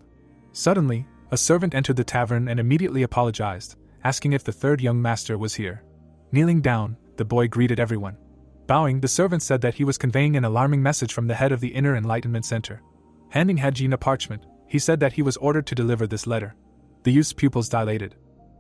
Suddenly, a servant entered the tavern and immediately apologized, asking if the third young master was here. Kneeling down, the boy greeted everyone. Bowing, the servant said that he was conveying an alarming message from the head of the Inner Enlightenment Center. Handing Hajin a parchment, he said that he was ordered to deliver this letter. The youth's pupils dilated.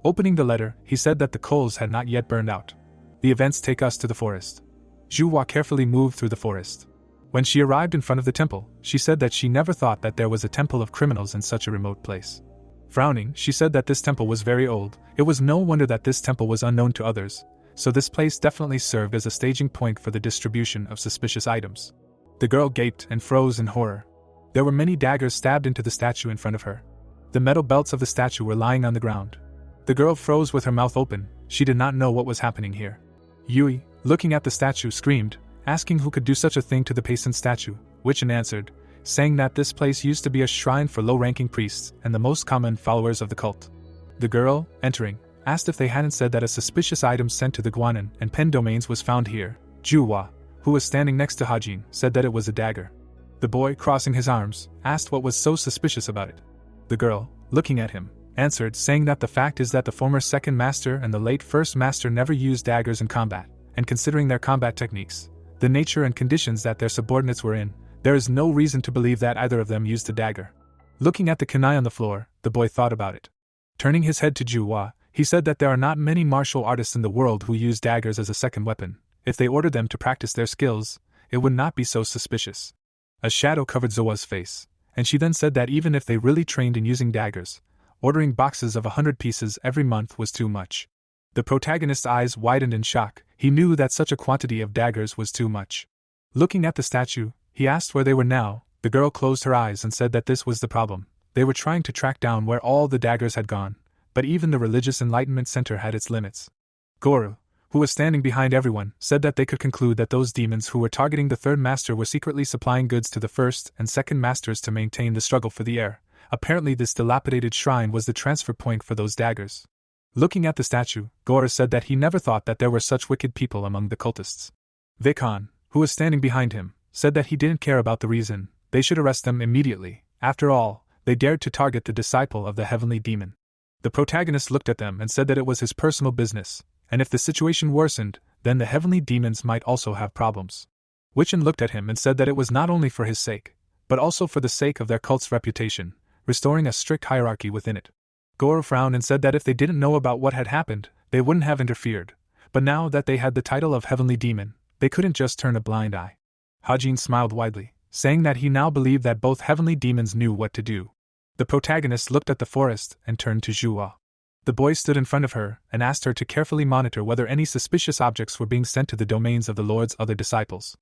Opening the letter, he said that the coals had not yet burned out. The events take us to the forest. Zhuhua carefully moved through the forest. When she arrived in front of the temple, she said that she never thought that there was a temple of criminals in such a remote place. Frowning, she said that this temple was very old. It was no wonder that this temple was unknown to others, so this place definitely served as a staging point for the distribution of suspicious items. The girl gaped and froze in horror. There were many daggers stabbed into the statue in front of her. The metal belts of the statue were lying on the ground. The girl froze with her mouth open. She did not know what was happening here. Yui, looking at the statue, screamed, asking who could do such a thing to the patient statue. Wichan answered, saying that this place used to be a shrine for low-ranking priests and the most common followers of the cult. The girl, entering, asked if they hadn't said that a suspicious item sent to the Guanan and Pen domains was found here. Zhuhua, who was standing next to Hajin, said that it was a dagger. The boy, crossing his arms, asked what was so suspicious about it. The girl, looking at him, answered, saying that the fact is that the former second master and the late first master never used daggers in combat, and considering their combat techniques, the nature and conditions that their subordinates were in, there is no reason to believe that either of them used a dagger. Looking at the kunai on the floor, the boy thought about it. Turning his head to Zhuhua, he said that there are not many martial artists in the world who use daggers as a second weapon. If they ordered them to practice their skills, it would not be so suspicious. A shadow covered Zoa's face, and she then said that even if they really trained in using daggers, ordering boxes of 100 pieces every month was too much. The protagonist's eyes widened in shock. He knew that such a quantity of daggers was too much. Looking at the statue, he asked where they were now. The girl closed her eyes and said that this was the problem. They were trying to track down where all the daggers had gone, but even the Religious Enlightenment Center had its limits. Goro, who was standing behind everyone, said that they could conclude that those demons who were targeting the third master were secretly supplying goods to the first and second masters to maintain the struggle for the heir. Apparently this dilapidated shrine was the transfer point for those daggers. Looking at the statue, Goro said that he never thought that there were such wicked people among the cultists. Vikhan, who was standing behind him, said that he didn't care about the reason, they should arrest them immediately. After all, they dared to target the disciple of the heavenly demon. The protagonist looked at them and said that it was his personal business, and if the situation worsened, then the heavenly demons might also have problems. Wiccan looked at him and said that it was not only for his sake, but also for the sake of their cult's reputation, restoring a strict hierarchy within it. Goro frowned and said that if they didn't know about what had happened, they wouldn't have interfered, but now that they had the title of heavenly demon, they couldn't just turn a blind eye. Hajin smiled widely, saying that he now believed that both heavenly demons knew what to do. The protagonist looked at the forest and turned to Zhuo. The boy stood in front of her and asked her to carefully monitor whether any suspicious objects were being sent to the domains of the Lord's other disciples.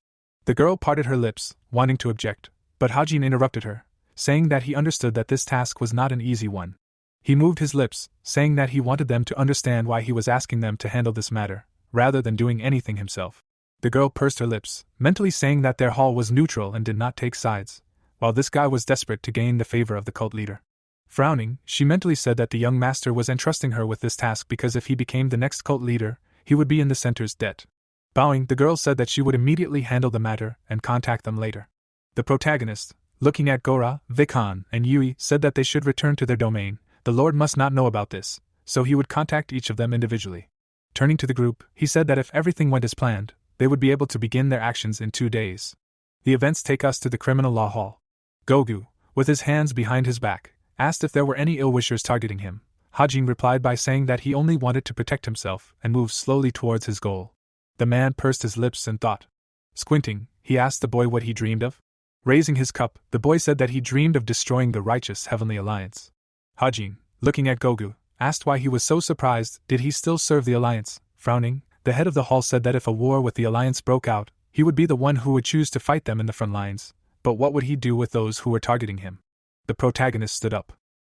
The girl parted her lips, wanting to object, but Hajin interrupted her, saying that he understood that this task was not an easy one. He moved his lips, saying that he wanted them to understand why he was asking them to handle this matter, rather than doing anything himself. The girl pursed her lips, mentally saying that their hall was neutral and did not take sides, while this guy was desperate to gain the favor of the cult leader. Frowning, she mentally said that the young master was entrusting her with this task because if he became the next cult leader, he would be in the center's debt. Bowing, the girl said that she would immediately handle the matter and contact them later. The protagonist, looking at Gora, Vikan, and Yui, said that they should return to their domain. The Lord must not know about this, so he would contact each of them individually. Turning to the group, he said that if everything went as planned, they would be able to begin their actions in 2 days. The events take us to the criminal law hall. Gogu, with his hands behind his back, asked if there were any ill-wishers targeting him. Hajin replied by saying that he only wanted to protect himself and moved slowly towards his goal. The man pursed his lips and thought. Squinting, he asked the boy what he dreamed of. Raising his cup, the boy said that he dreamed of destroying the righteous Heavenly Alliance. Hajin, looking at Gogu, asked why he was so surprised. Did he still serve the Alliance? Frowning, the head of the hall said that if a war with the Alliance broke out, he would be the one who would choose to fight them in the front lines, but what would he do with those who were targeting him? The protagonist stood up.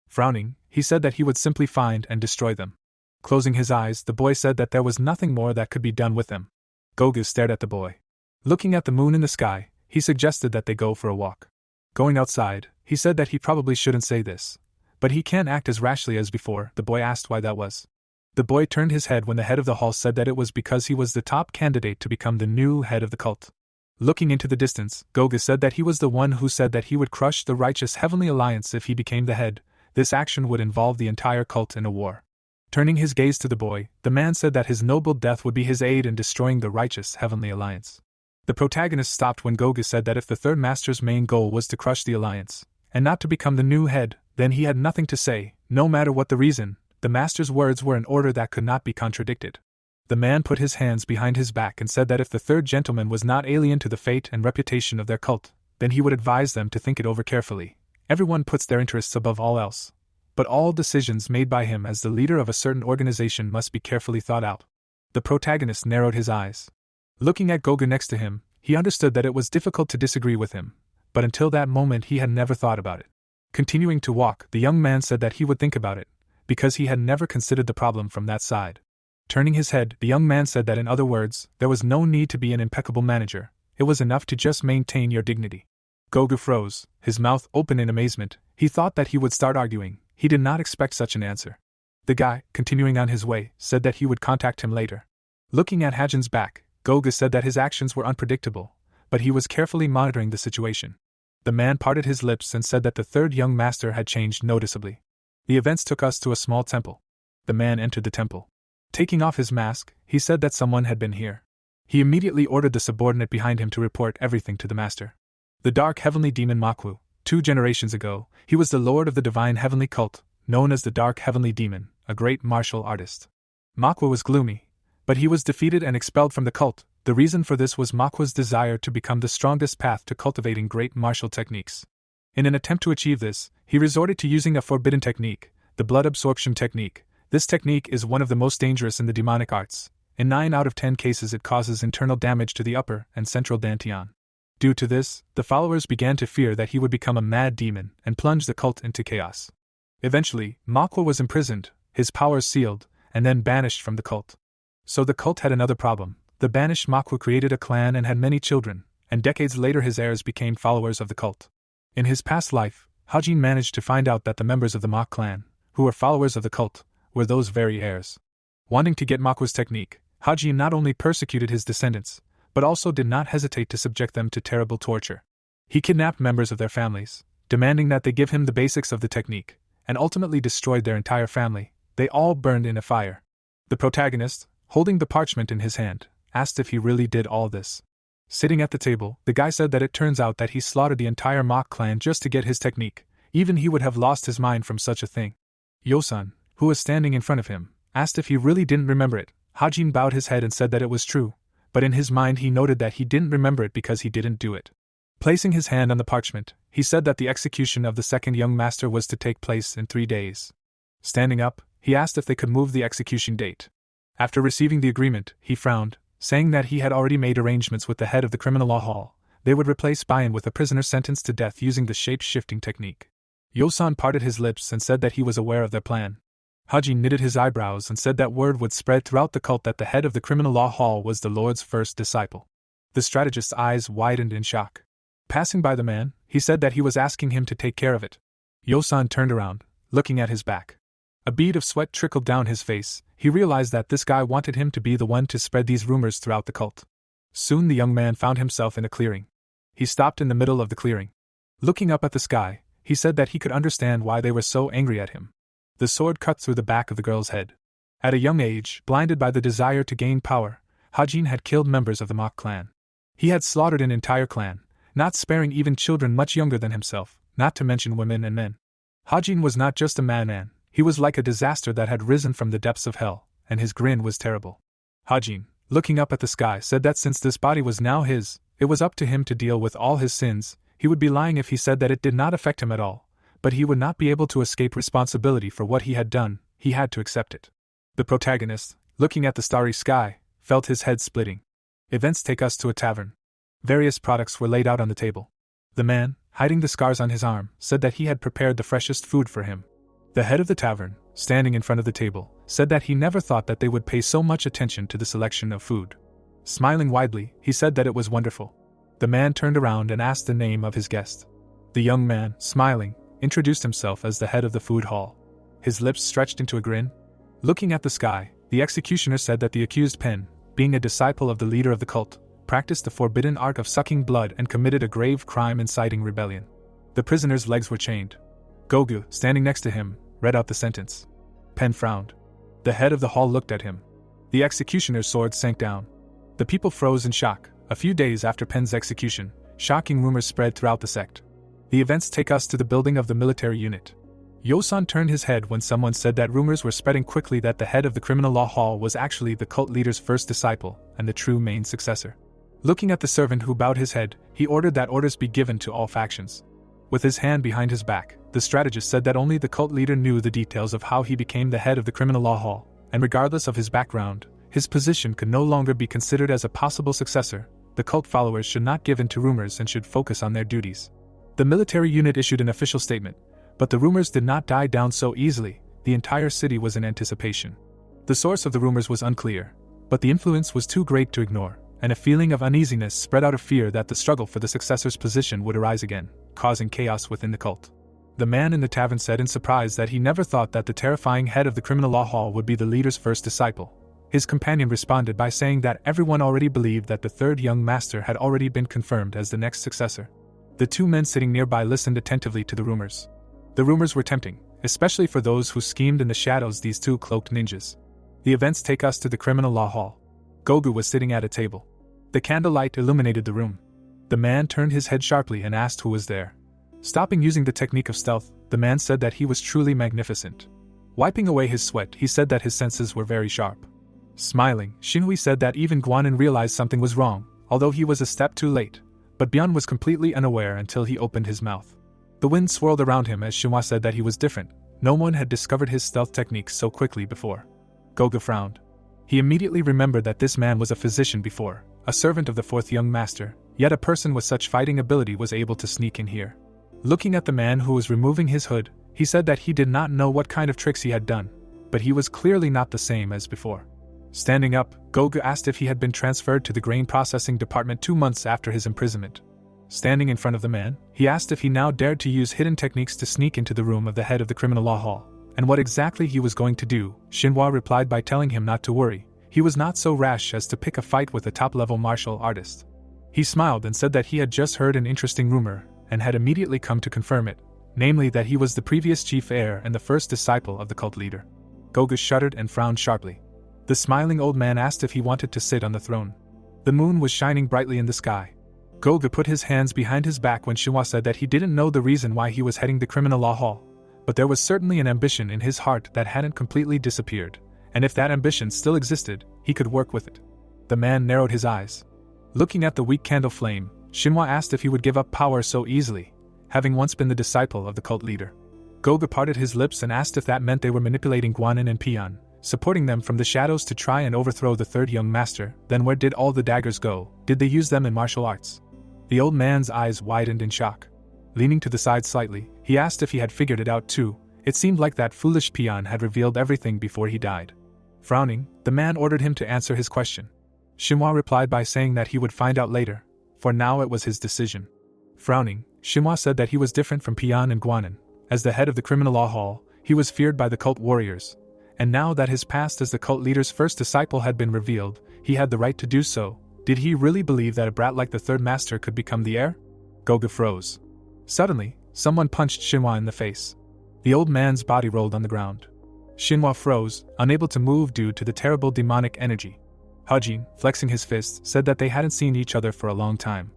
Frowning, he said that he would simply find and destroy them. Closing his eyes, the boy said that there was nothing more that could be done with them. Gogu stared at the boy. Looking at the moon in the sky, he suggested that they go for a walk. Going outside, he said that he probably shouldn't say this, but he can't act as rashly as before. The boy asked why that was. The boy turned his head when the head of the hall said that it was because he was the top candidate to become the new head of the cult. Looking into the distance, Gogu said that he was the one who said that he would crush the righteous Heavenly Alliance if he became the head. This action would involve the entire cult in a war. Turning his gaze to the boy, the man said that his noble death would be his aid in destroying the righteous Heavenly Alliance. The protagonist stopped when Gogu said that if the third master's main goal was to crush the Alliance, and not to become the new head, then he had nothing to say, no matter what the reason. The master's words were an order that could not be contradicted. The man put his hands behind his back and said that if the third gentleman was not alien to the fate and reputation of their cult, then he would advise them to think it over carefully. Everyone puts their interests above all else, but all decisions made by him as the leader of a certain organization must be carefully thought out. The protagonist narrowed his eyes. Looking at Gogu next to him, he understood that it was difficult to disagree with him, but until that moment he had never thought about it. Continuing to walk, the young man said that he would think about it, because he had never considered the problem from that side. Turning his head, the young man said that in other words, there was no need to be an impeccable manager, it was enough to just maintain your dignity. Gogu froze, his mouth open in amazement. He thought that he would start arguing. He did not expect such an answer. The guy, continuing on his way, said that he would contact him later. Looking at Hajin's back, Gogu said that his actions were unpredictable, but he was carefully monitoring the situation. The man parted his lips and said that the third young master had changed noticeably. The events took us to a small temple. The man entered the temple. Taking off his mask, he said that someone had been here. He immediately ordered the subordinate behind him to report everything to the master. The dark heavenly demon Makwu. 2 generations ago, he was the lord of the divine heavenly cult, known as the Dark Heavenly Demon, a great martial artist. Makwu was gloomy, but he was defeated and expelled from the cult. The reason for this was Makwu's desire to become the strongest path to cultivating great martial techniques. In an attempt to achieve this, he resorted to using a forbidden technique, the blood absorption technique. This technique is one of the most dangerous in the demonic arts. In 9 out of 10 cases it causes internal damage to the upper and central dantian. Due to this, the followers began to fear that he would become a mad demon and plunge the cult into chaos. Eventually, Makwa was imprisoned, his powers sealed, and then banished from the cult. So the cult had another problem. The banished Makwa created a clan and had many children, and decades later his heirs became followers of the cult. In his past life, Hajin managed to find out that the members of the Mak clan, who were followers of the cult, were those very heirs. Wanting to get Makwa's technique, Hajin not only persecuted his descendants, but also did not hesitate to subject them to terrible torture. He kidnapped members of their families, demanding that they give him the basics of the technique, and ultimately destroyed their entire family. They all burned in a fire. The protagonist, holding the parchment in his hand, asked if he really did all this. Sitting at the table, the guy said that it turns out that he slaughtered the entire mock clan just to get his technique. Even he would have lost his mind from such a thing. Yosan, who was standing in front of him, asked if he really didn't remember it. Hajin bowed his head and said that it was true, but in his mind he noted that he didn't remember it because he didn't do it. Placing his hand on the parchment, he said that the execution of the second young master was to take place in 3 days. Standing up, he asked if they could move the execution date. After receiving the agreement, he frowned, saying that he had already made arrangements with the head of the criminal law hall. They would replace Bayan with a prisoner sentenced to death using the shape-shifting technique. Yosan parted his lips and said that he was aware of their plan. Haji knitted his eyebrows and said that word would spread throughout the cult that the head of the criminal law hall was the Lord's first disciple. The strategist's eyes widened in shock. Passing by the man, he said that he was asking him to take care of it. Yosan turned around, looking at his back. A bead of sweat trickled down his face. He realized that this guy wanted him to be the one to spread these rumors throughout the cult. Soon the young man found himself in a clearing. He stopped in the middle of the clearing. Looking up at the sky, he said that he could understand why they were so angry at him. The sword cut through the back of the girl's head. At a young age, blinded by the desire to gain power, Hajin had killed members of the mock clan. He had slaughtered an entire clan, not sparing even children much younger than himself, not to mention women and men. Hajin was not just a madman, he was like a disaster that had risen from the depths of hell, and his grin was terrible. Hajin, looking up at the sky, said that since this body was now his, it was up to him to deal with all his sins. He would be lying if he said that it did not affect him at all, but he would not be able to escape responsibility for what he had done. He had to accept it. The protagonist, looking at the starry sky, felt his head splitting. Events take us to a tavern. Various products were laid out on the table. The man, hiding the scars on his arm, said that he had prepared the freshest food for him. The head of the tavern, standing in front of the table, said that he never thought that they would pay so much attention to the selection of food. Smiling widely, he said that it was wonderful. The man turned around and asked the name of his guest. The young man, smiling, introduced himself as the head of the food hall. His lips stretched into a grin. Looking at the sky, the executioner said that the accused Pen, being a disciple of the leader of the cult, practiced the forbidden art of sucking blood and committed a grave crime inciting rebellion. The prisoner's legs were chained. Gogu, standing next to him, read out the sentence. Pen frowned. The head of the hall looked at him. The executioner's sword sank down. The people froze in shock. A few days after Pen's execution, shocking rumors spread throughout the sect. The events take us to the building of the military unit. Yosan turned his head when someone said that rumors were spreading quickly that the head of the criminal law hall was actually the cult leader's first disciple and the true main successor. Looking at the servant who bowed his head, he ordered that orders be given to all factions. With his hand behind his back, the strategist said that only the cult leader knew the details of how he became the head of the criminal law hall, and regardless of his background, his position could no longer be considered as a possible successor. The cult followers should not give in to rumors and should focus on their duties. The military unit issued an official statement, but the rumors did not die down so easily. The entire city was in anticipation. The source of the rumors was unclear, but the influence was too great to ignore, and a feeling of uneasiness spread out of fear that the struggle for the successor's position would arise again, causing chaos within the cult. The man in the tavern said in surprise that he never thought that the terrifying head of the criminal law hall would be the leader's first disciple. His companion responded by saying that everyone already believed that the third young master had already been confirmed as the next successor. The two men sitting nearby listened attentively to the rumors. The rumors were tempting, especially for those who schemed in the shadows, these two cloaked ninjas. The events take us to the criminal law hall. Gogu was sitting at a table. The candlelight illuminated the room. The man turned his head sharply and asked who was there. Stopping using the technique of stealth, the man said that he was truly magnificent. Wiping away his sweat, he said that his senses were very sharp. Smiling, Shinhui said that even Guanin realized something was wrong, although he was a step too late, but Bian was completely unaware until he opened his mouth. The wind swirled around him as Shinhua said that he was different. No one had discovered his stealth techniques so quickly before. Gogu frowned. He immediately remembered that this man was a physician before, a servant of the fourth young master, yet a person with such fighting ability was able to sneak in here. Looking at the man who was removing his hood, he said that he did not know what kind of tricks he had done, but he was clearly not the same as before. Standing up, Gogu asked if he had been transferred to the grain processing department 2 months after his imprisonment. Standing in front of the man, he asked if he now dared to use hidden techniques to sneak into the room of the head of the criminal law hall, and what exactly he was going to do. Shinhua replied by telling him not to worry. he was not so rash as to pick a fight with a top-level martial artist. He smiled and said that he had just heard an interesting rumor, and had immediately come to confirm it, namely that he was the previous chief heir and the first disciple of the cult leader. Gogu shuddered and frowned sharply. The smiling old man asked if he wanted to sit on the throne. The moon was shining brightly in the sky. Gogu put his hands behind his back when Shinhwa said that he didn't know the reason why he was heading the criminal law hall, but there was certainly an ambition in his heart that hadn't completely disappeared, and if that ambition still existed, he could work with it. The man narrowed his eyes. Looking at the weak candle flame, Shinhwa asked if he would give up power so easily, having once been the disciple of the cult leader. Gogu parted his lips and asked if that meant they were manipulating Guanin and Pian, supporting them from the shadows to try and overthrow the third young master. Then where did all the daggers go? Did they use them in martial arts? The old man's eyes widened in shock. Leaning to the side slightly, he asked if he had figured it out too. It seemed like that foolish Pian had revealed everything before he died. Frowning, the man ordered him to answer his question. Shinhwa replied by saying that he would find out later. For now it was his decision. Frowning, Shinhwa said that he was different from Pian and Guanin. As the head of the criminal law hall, he was feared by the cult warriors, and now that his past as the cult leader's first disciple had been revealed, he had the right to do so. Did he really believe that a brat like the third master could become the heir? Gogu froze. Suddenly, someone punched Shinhwa in the face. The old man's body rolled on the ground. Shinhwa froze, unable to move due to the terrible demonic energy. Hajin, flexing his fist, said that they hadn't seen each other for a long time.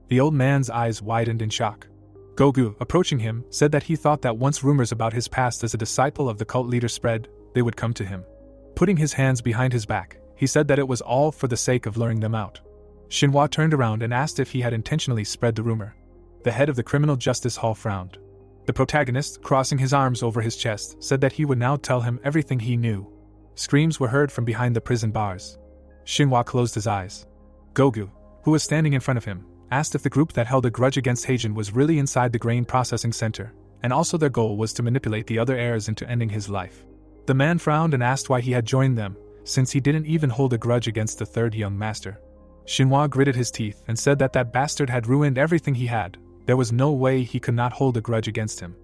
The old man's eyes widened in shock. Gogu, approaching him, said that he thought that once rumors about his past as a disciple of the cult leader spread, they would come to him. Putting his hands behind his back, he said that it was all for the sake of luring them out. Shinhwa turned around and asked if he had intentionally spread the rumor. The head of the criminal justice hall frowned. The protagonist, crossing his arms over his chest, said that he would now tell him everything he knew. Screams were heard from behind the prison bars. Shinhwa closed his eyes. Gogu, who was standing in front of him, asked if the group that held a grudge against Heijin was really inside the grain processing center, and also their goal was to manipulate the other heirs into ending his life. The man frowned and asked why he had joined them, since he didn't even hold a grudge against the third young master. Shinhwa gritted his teeth and said that that bastard had ruined everything he had. There was no way he could not hold a grudge against him.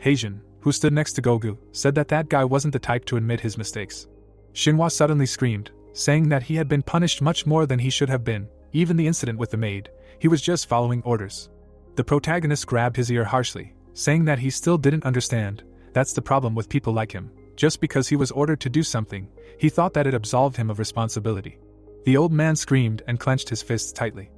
Heijin, who stood next to Gogu, said that that guy wasn't the type to admit his mistakes. Shinhwa suddenly screamed, saying that he had been punished much more than he should have been, even the incident with the maid. He was just following orders. The protagonist grabbed his ear harshly, saying that he still didn't understand. That's the problem with people like him. Just because he was ordered to do something, he thought that it absolved him of responsibility. The old man screamed and clenched his fists tightly.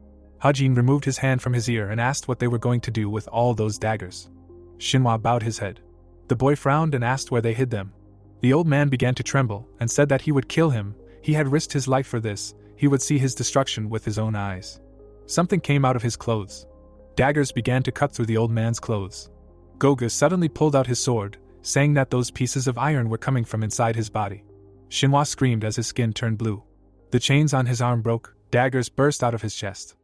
Hajin removed his hand from his ear and asked what they were going to do with all those daggers. Shinhwa bowed his head. The boy frowned and asked where they hid them. The old man began to tremble and said that he would kill him. He had risked his life for this. He would see his destruction with his own eyes. Something came out of his clothes. Daggers began to cut through the old man's clothes. Gogu suddenly pulled out his sword, saying that those pieces of iron were coming from inside his body. Shinhwa screamed as his skin turned blue. The chains on his arm broke, daggers burst out of his chest.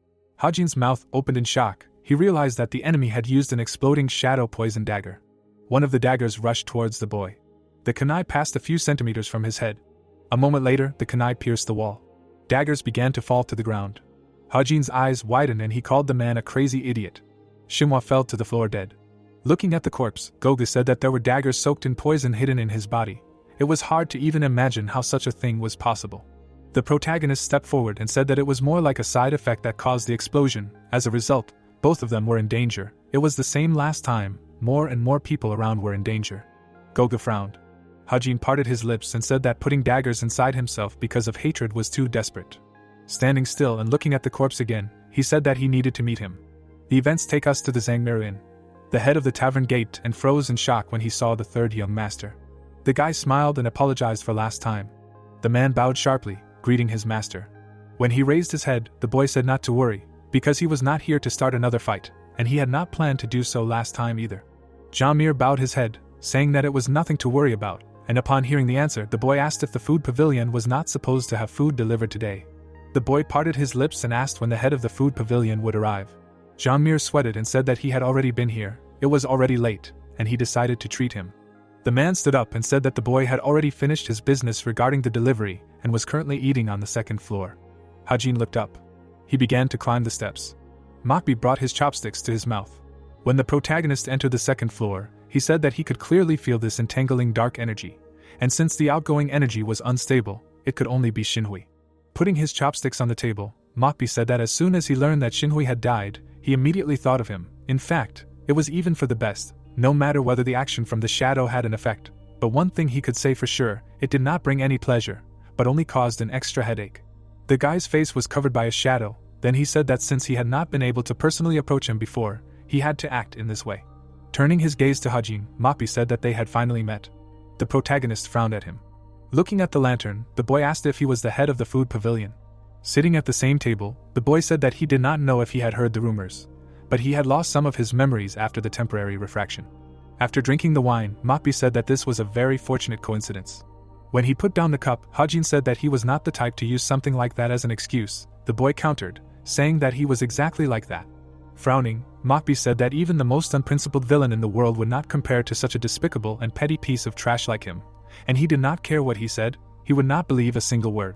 Hajin's mouth opened in shock. He realized that the enemy had used an exploding shadow poison dagger. One of the daggers rushed towards the boy. The kunai passed a few centimeters from his head. A moment later, the kunai pierced the wall. Daggers began to fall to the ground. Hajin's eyes widened and he called the man a crazy idiot. Shinhwa fell to the floor dead. Looking at the corpse, Gogu said that there were daggers soaked in poison hidden in his body. It was hard to even imagine how such a thing was possible. The protagonist stepped forward and said that it was more like a side effect that caused the explosion. As a result, both of them were in danger. It was the same last time. More and more people around were in danger. Gogu frowned. Hajin parted his lips and said that putting daggers inside himself because of hatred was too desperate. Standing still and looking at the corpse again, he said that he needed to meet him. The events take us to the Zhangmiru Inn. The head of the tavern gaped and froze in shock when he saw the third young master. The guy smiled and apologized for last time. The man bowed sharply, greeting his master. When he raised his head, the boy said not to worry, because he was not here to start another fight, and he had not planned to do so last time either. Jamir bowed his head, saying that it was nothing to worry about, and upon hearing the answer, the boy asked if the food pavilion was not supposed to have food delivered today. The boy parted his lips and asked when the head of the food pavilion would arrive. Jamir sweated and said that he had already been here. It was already late, and he decided to treat him. The man stood up and said that the boy had already finished his business regarding the delivery and was currently eating on the second floor. Hajin looked up. He began to climb the steps. Makbi brought his chopsticks to his mouth. When the protagonist entered the second floor, he said that he could clearly feel this entangling dark energy, and since the outgoing energy was unstable, it could only be Shinhui. Putting his chopsticks on the table, Mokbi said that as soon as he learned that Shinhui had died, he immediately thought of him. In fact, it was even for the best, no matter whether the action from the shadow had an effect. But one thing he could say for sure, it did not bring any pleasure, but only caused an extra headache. The guy's face was covered by a shadow. Then he said that since he had not been able to personally approach him before, he had to act in this way. Turning his gaze to Hajin, Mokbi said that they had finally met. The protagonist frowned at him. Looking at the lantern, the boy asked if he was the head of the food pavilion. Sitting at the same table, the boy said that he did not know if he had heard the rumors, but he had lost some of his memories after the temporary refraction. After drinking the wine, Mokbi said that this was a very fortunate coincidence. When he put down the cup, Hajin said that he was not the type to use something like that as an excuse. The boy countered, saying that he was exactly like that. Frowning, Mokbi said that even the most unprincipled villain in the world would not compare to such a despicable and petty piece of trash like him, and he did not care what he said, he would not believe a single word.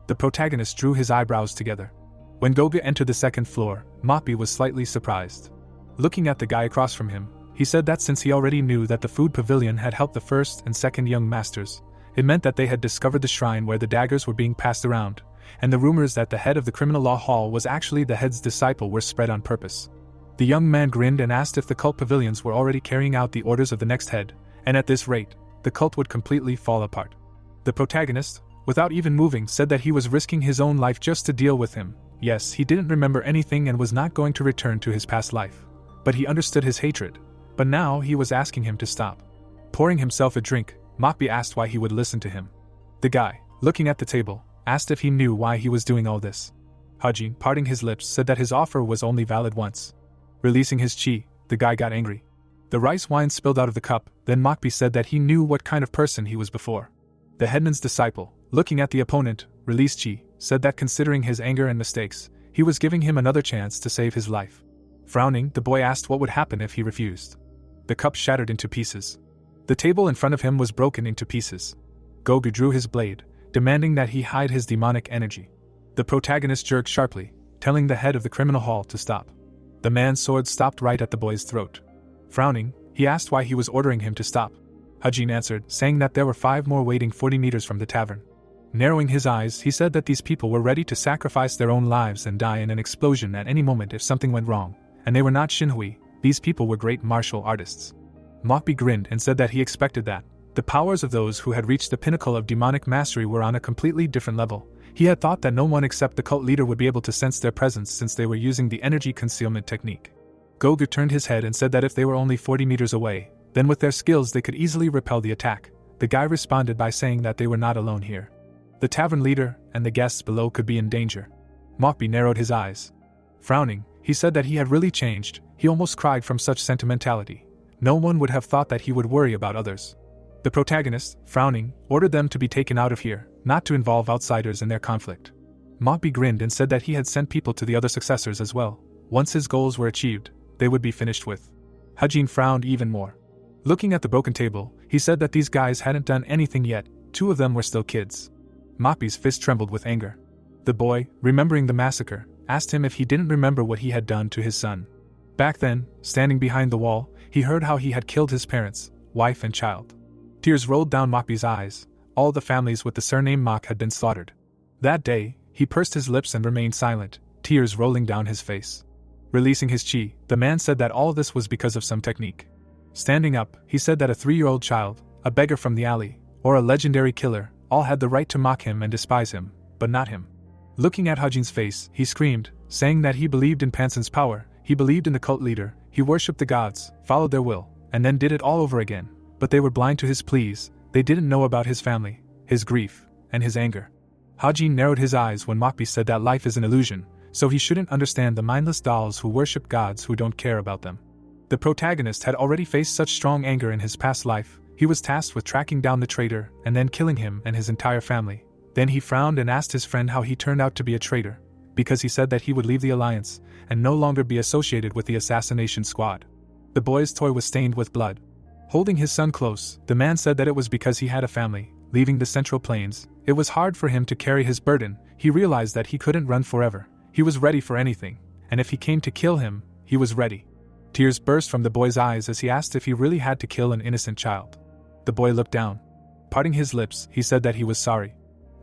The protagonist drew his eyebrows together. When Goga entered the second floor, Mokbi was slightly surprised. Looking at the guy across from him, he said that since he already knew that the food pavilion had helped the first and second young masters, it meant that they had discovered the shrine where the daggers were being passed around, and the rumors that the head of the criminal law hall was actually the head's disciple were spread on purpose. The young man grinned and asked if the cult pavilions were already carrying out the orders of the next head, and at this rate, the cult would completely fall apart. The protagonist, without even moving, said that he was risking his own life just to deal with him. Yes, he didn't remember anything and was not going to return to his past life. But he understood his hatred. But now he was asking him to stop. Pouring himself a drink, Mokbi asked why he would listen to him. The guy, looking at the table, asked if he knew why he was doing all this. Hajin, parting his lips, said that his offer was only valid once. Releasing his chi, the guy got angry. The rice wine spilled out of the cup, then Mokbi said that he knew what kind of person he was before. The headman's disciple, looking at the opponent, released chi, said that considering his anger and mistakes, he was giving him another chance to save his life. Frowning, the boy asked what would happen if he refused. The cup shattered into pieces. The table in front of him was broken into pieces. Gogu drew his blade, demanding that he hide his demonic energy. The protagonist jerked sharply, telling the head of the criminal hall to stop. The man's sword stopped right at the boy's throat. Frowning, he asked why he was ordering him to stop. Hajin answered, saying that there were 5 more waiting 40 meters from the tavern. Narrowing his eyes, he said that these people were ready to sacrifice their own lives and die in an explosion at any moment if something went wrong, and they were not Shinhui. These people were great martial artists. Mokbi grinned and said that he expected that. The powers of those who had reached the pinnacle of demonic mastery were on a completely different level. He had thought that no one except the cult leader would be able to sense their presence since they were using the energy concealment technique. Gogu turned his head and said that if they were only 40 meters away, then with their skills they could easily repel the attack. The guy responded by saying that they were not alone here. The tavern leader and the guests below could be in danger. Mokbi narrowed his eyes. Frowning, he said that he had really changed. He almost cried from such sentimentality. No one would have thought that he would worry about others. The protagonist, frowning, ordered them to be taken out of here, not to involve outsiders in their conflict. Mokbi grinned and said that he had sent people to the other successors as well. Once his goals were achieved, they would be finished with. Hajin frowned even more. Looking at the broken table, he said that these guys hadn't done anything yet. 2 of them were still kids. Mokbi's fist trembled with anger. The boy, remembering the massacre, asked him if he didn't remember what he had done to his son. Back then, standing behind the wall, he heard how he had killed his parents, wife and child. Tears rolled down Mokbi's eyes. All the families with the surname Mok had been slaughtered. That day, he pursed his lips and remained silent, tears rolling down his face. Releasing his chi, the man said that all this was because of some technique. Standing up, he said that a 3-year-old child, a beggar from the alley, or a legendary killer, all had the right to mock him and despise him, but not him. Looking at Hajin's face, he screamed, saying that he believed in Panson's power, he believed in the cult leader, he worshipped the gods, followed their will, and then did it all over again. But they were blind to his pleas, they didn't know about his family, his grief, and his anger. Hajin narrowed his eyes when Mokbi said that life is an illusion, so he shouldn't understand the mindless dolls who worship gods who don't care about them. The protagonist had already faced such strong anger in his past life. He was tasked with tracking down the traitor and then killing him and his entire family. Then he frowned and asked his friend how he turned out to be a traitor, because he said that he would leave the alliance and no longer be associated with the assassination squad. The boy's toy was stained with blood. Holding his son close, the man said that it was because he had a family, leaving the Central Plains. It was hard for him to carry his burden. He realized that he couldn't run forever. He was ready for anything, and if he came to kill him, he was ready. Tears burst from the boy's eyes as he asked if he really had to kill an innocent child. The boy looked down. Parting his lips, he said that he was sorry.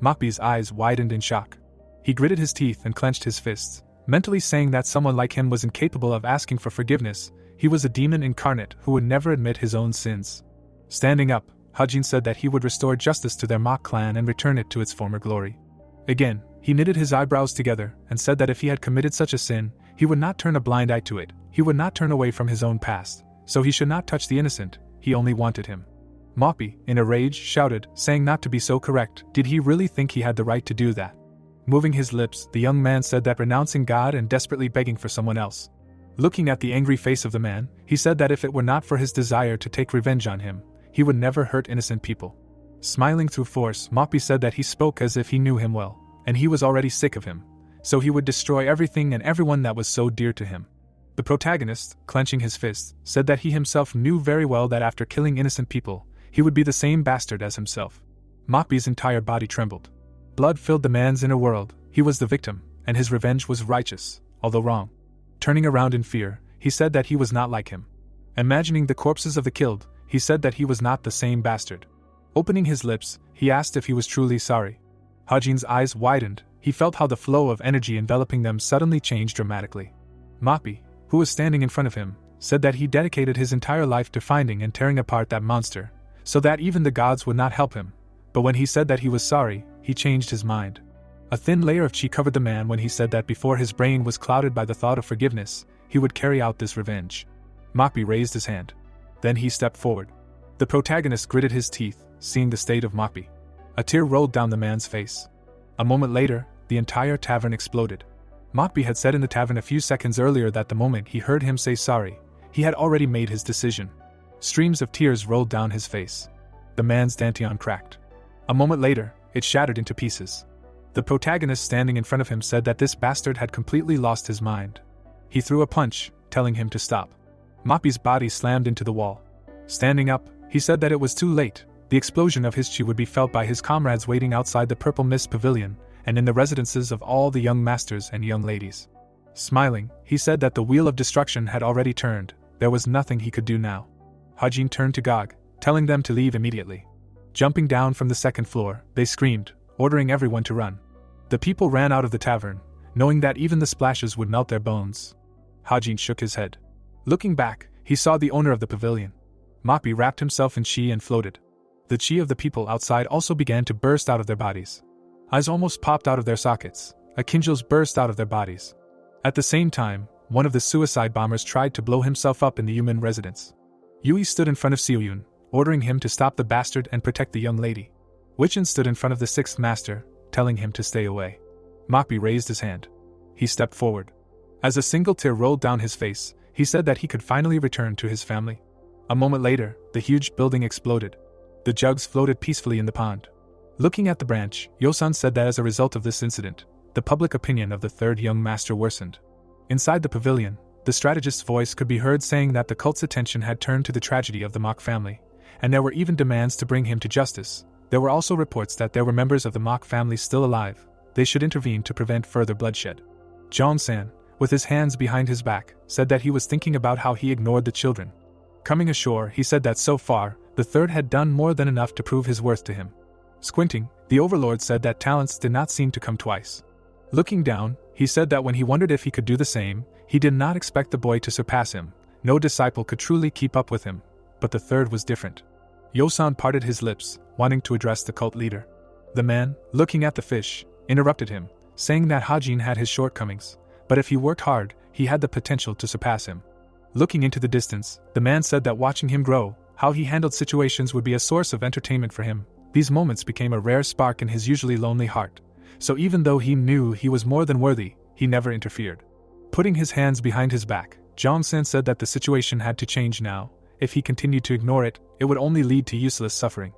Mokbe's eyes widened in shock. He gritted his teeth and clenched his fists, mentally saying that someone like him was incapable of asking for forgiveness. He was a demon incarnate who would never admit his own sins. Standing up, Hajin said that he would restore justice to their Mok clan and return it to its former glory. Again, he knitted his eyebrows together and said that if he had committed such a sin, he would not turn a blind eye to it. He would not turn away from his own past, so he should not touch the innocent. He only wanted him. Mokbe, in a rage, shouted, saying not to be so correct. Did he really think he had the right to do that? Moving his lips, the young man said that renouncing God and desperately begging for someone else. Looking at the angry face of the man, he said that if it were not for his desire to take revenge on him, he would never hurt innocent people. Smiling through force, Mokbe said that he spoke as if he knew him well, and he was already sick of him, so he would destroy everything and everyone that was so dear to him. The protagonist, clenching his fists, said that he himself knew very well that after killing innocent people, he would be the same bastard as himself. Mokbe's entire body trembled. Blood filled the man's inner world. He was the victim, and his revenge was righteous, although wrong. Turning around in fear, he said that he was not like him. Imagining the corpses of the killed, he said that he was not the same bastard. Opening his lips, he asked if he was truly sorry. Hajin's eyes widened. He felt how the flow of energy enveloping them suddenly changed dramatically. Mokbe, who was standing in front of him, said that he dedicated his entire life to finding and tearing apart that monster, so that even the gods would not help him. But when he said that he was sorry, he changed his mind. A thin layer of chi covered the man when he said that before his brain was clouded by the thought of forgiveness, he would carry out this revenge. Mokbe raised his hand. Then he stepped forward. The protagonist gritted his teeth, seeing the state of Mokbe. A tear rolled down the man's face. A moment later, the entire tavern exploded. Mokbe had said in the tavern a few seconds earlier that the moment he heard him say sorry, he had already made his decision. Streams of tears rolled down his face. The man's dantian cracked. A moment later, it shattered into pieces. The protagonist standing in front of him said that this bastard had completely lost his mind. He threw a punch, telling him to stop. Mokbe's body slammed into the wall. Standing up, he said that it was too late. The explosion of his chi would be felt by his comrades waiting outside the Purple Mist Pavilion, and in the residences of all the young masters and young ladies. Smiling, he said that the wheel of destruction had already turned. There was nothing he could do now. Hajin turned to Gog, telling them to leave immediately. Jumping down from the second floor, they screamed, ordering everyone to run. The people ran out of the tavern, knowing that even the splashes would melt their bones. Hajin shook his head. Looking back, he saw the owner of the pavilion. Mokbe wrapped himself in chi and floated. The chi of the people outside also began to burst out of their bodies. Eyes almost popped out of their sockets. Akinjils burst out of their bodies. At the same time, one of the suicide bombers tried to blow himself up in the human residence. Yui stood in front of Seoyun, ordering him to stop the bastard and protect the young lady. Wichan stood in front of the sixth master, telling him to stay away. Mokbe raised his hand. He stepped forward. As a single tear rolled down his face, he said that he could finally return to his family. A moment later, the huge building exploded. The jugs floated peacefully in the pond. Looking at the branch, Yosan said that as a result of this incident, the public opinion of the third young master worsened. Inside the pavilion, the strategist's voice could be heard saying that the cult's attention had turned to the tragedy of the Mok family, and there were even demands to bring him to justice. There were also reports that there were members of the Mok family still alive. They should intervene to prevent further bloodshed. Jong-san, with his hands behind his back, said that he was thinking about how he ignored the children. Coming ashore, he said that so far, the third had done more than enough to prove his worth to him. Squinting, the overlord said that talents did not seem to come twice. Looking down, he said that when he wondered if he could do the same, he did not expect the boy to surpass him. No disciple could truly keep up with him, but the third was different. Yosan parted his lips, wanting to address the cult leader. The man, looking at the fish, interrupted him, saying that Hajin had his shortcomings, but if he worked hard, he had the potential to surpass him. Looking into the distance, the man said that watching him grow, how he handled situations would be a source of entertainment for him. These moments became a rare spark in his usually lonely heart, so even though he knew he was more than worthy, he never interfered. Putting his hands behind his back, Jong-san said that the situation had to change now. If he continued to ignore it, it would only lead to useless suffering.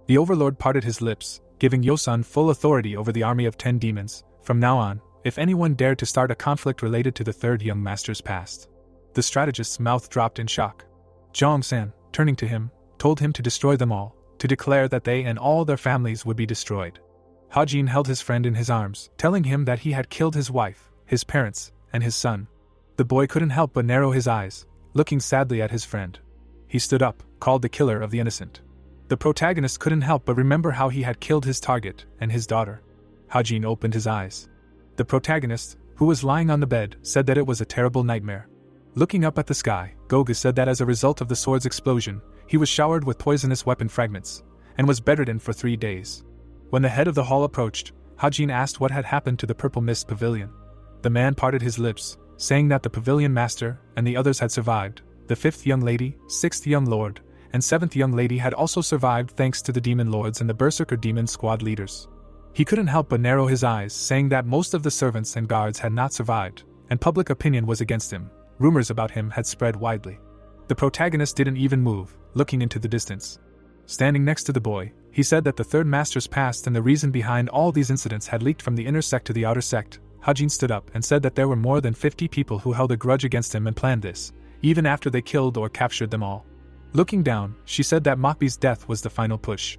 The overlord parted his lips, giving Yosan full authority over the army of 10 demons. From now on, if anyone dared to start a conflict related to the third young master's past. The strategist's mouth dropped in shock. Jong-san, turning to him, told him to destroy them all, to declare that they and all their families would be destroyed. Hajin held his friend in his arms, telling him that he had killed his wife, his parents, and his son. The boy couldn't help but narrow his eyes, looking sadly at his friend. He stood up, called the killer of the innocent. The protagonist couldn't help but remember how he had killed his target and his daughter. Hajin opened his eyes. The protagonist, who was lying on the bed, said that it was a terrible nightmare. Looking up at the sky, Goga said that as a result of the sword's explosion, he was showered with poisonous weapon fragments, and was bedridden for 3 days. When the head of the hall approached, Hajin asked what had happened to the purple mist pavilion. The man parted his lips, saying that the pavilion master and the others had survived. The 5th young lady, 6th young lord, and 7th young lady had also survived thanks to the demon lords and the berserker demon squad leaders. He couldn't help but narrow his eyes, saying that most of the servants and guards had not survived, and public opinion was against him. Rumors about him had spread widely. The protagonist didn't even move, looking into the distance. Standing next to the boy, he said that the 3rd master's past and the reason behind all these incidents had leaked from the inner sect to the outer sect. Hajin stood up and said that there were more than 50 people who held a grudge against him and planned this, even after they killed or captured them all. Looking down, she said that Mokbe's death was the final push.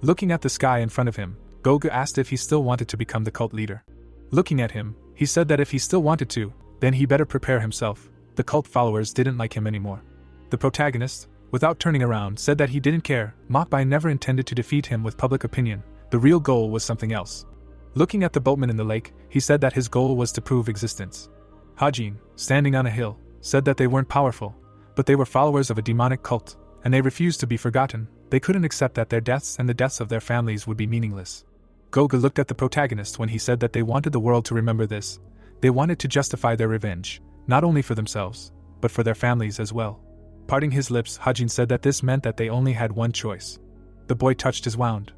Looking at the sky in front of him, Goga asked if he still wanted to become the cult leader. Looking at him, he said that if he still wanted to, then he better prepare himself. The cult followers didn't like him anymore. The protagonist, without turning around, said that he didn't care. Mokbe never intended to defeat him with public opinion. The real goal was something else. Looking at the boatman in the lake, he said that his goal was to prove existence. Hajin, standing on a hill, said that they weren't powerful, but they were followers of a demonic cult, and they refused to be forgotten. They couldn't accept that their deaths and the deaths of their families would be meaningless. Goga looked at the protagonist when he said that they wanted the world to remember this. They wanted to justify their revenge, not only for themselves, but for their families as well. Parting his lips, Hajin said that this meant that they only had one choice. The boy touched his wound.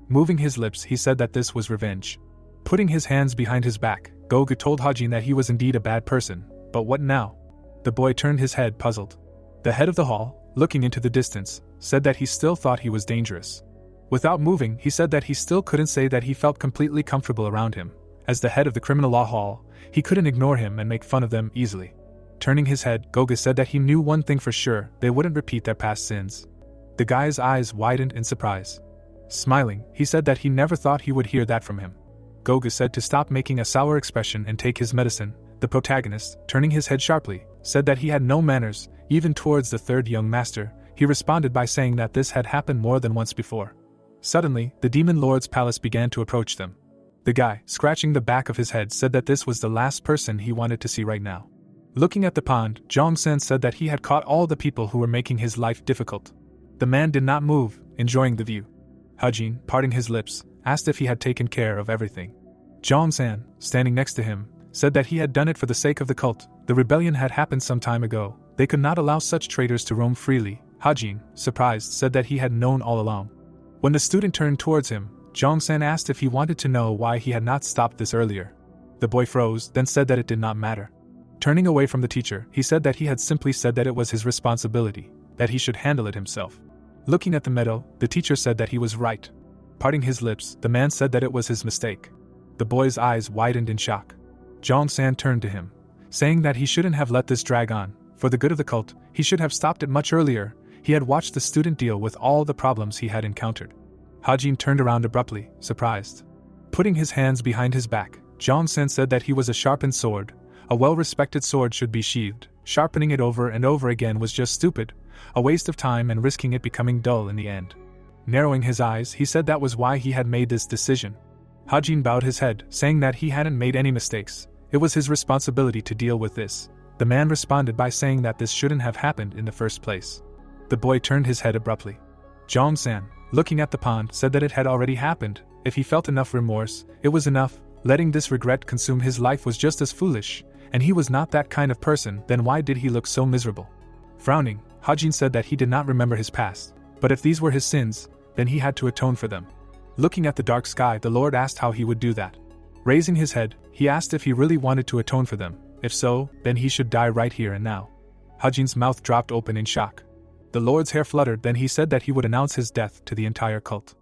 Moving his lips, he said that this was revenge. Putting his hands behind his back, Goga told Hajin that he was indeed a bad person, but what now? The boy turned his head, puzzled. The head of the hall, looking into the distance, said that he still thought he was dangerous. Without moving, he said that he still couldn't say that he felt completely comfortable around him. As the head of the criminal law hall, he couldn't ignore him and make fun of them easily. Turning his head, Goga said that he knew one thing for sure: they wouldn't repeat their past sins. The guy's eyes widened in surprise. Smiling, he said that he never thought he would hear that from him. Goga said to stop making a sour expression and take his medicine. The protagonist, turning his head sharply, said that he had no manners, even towards the 3rd young master. He responded by saying that this had happened more than once before. Suddenly, the demon lord's palace began to approach them. The guy, scratching the back of his head, said that this was the last person he wanted to see right now. Looking at the pond, Jong-sen said that he had caught all the people who were making his life difficult. The man did not move, enjoying the view. Hajin, parting his lips, asked if he had taken care of everything. Jong-san, standing next to him, said that he had done it for the sake of the cult. The rebellion had happened some time ago. They could not allow such traitors to roam freely. Hajin, surprised, said that he had known all along. When the student turned towards him, Jong-san asked if he wanted to know why he had not stopped this earlier. The boy froze, then said that it did not matter. Turning away from the teacher, he said that he had simply said that it was his responsibility, that he should handle it himself. Looking at the meadow, the teacher said that he was right. Parting his lips, the man said that it was his mistake. The boy's eyes widened in shock. Jong-san turned to him, saying that he shouldn't have let this drag on. For the good of the cult, he should have stopped it much earlier. He had watched the student deal with all the problems he had encountered. Hajin turned around abruptly, surprised. Putting his hands behind his back, Jong-sen said that he was a sharpened sword. A well-respected sword should be sheathed. Sharpening it over and over again was just stupid, a waste of time and risking it becoming dull in the end. Narrowing his eyes, he said that was why he had made this decision. Hajin bowed his head, saying that he hadn't made any mistakes. It was his responsibility to deal with this. The man responded by saying that this shouldn't have happened in the first place. The boy turned his head abruptly. Jong-san, looking at the pond, said that it had already happened. If he felt enough remorse, it was enough. Letting this regret consume his life was just as foolish, and he was not that kind of person. Then why did he look so miserable? Frowning, Hajin said that he did not remember his past, but if these were his sins, then he had to atone for them. Looking at the dark sky, the Lord asked how he would do that. Raising his head, he asked if he really wanted to atone for them. If so, then he should die right here and now. Hajin's mouth dropped open in shock. The Lord's hair fluttered, then he said that he would announce his death to the entire cult.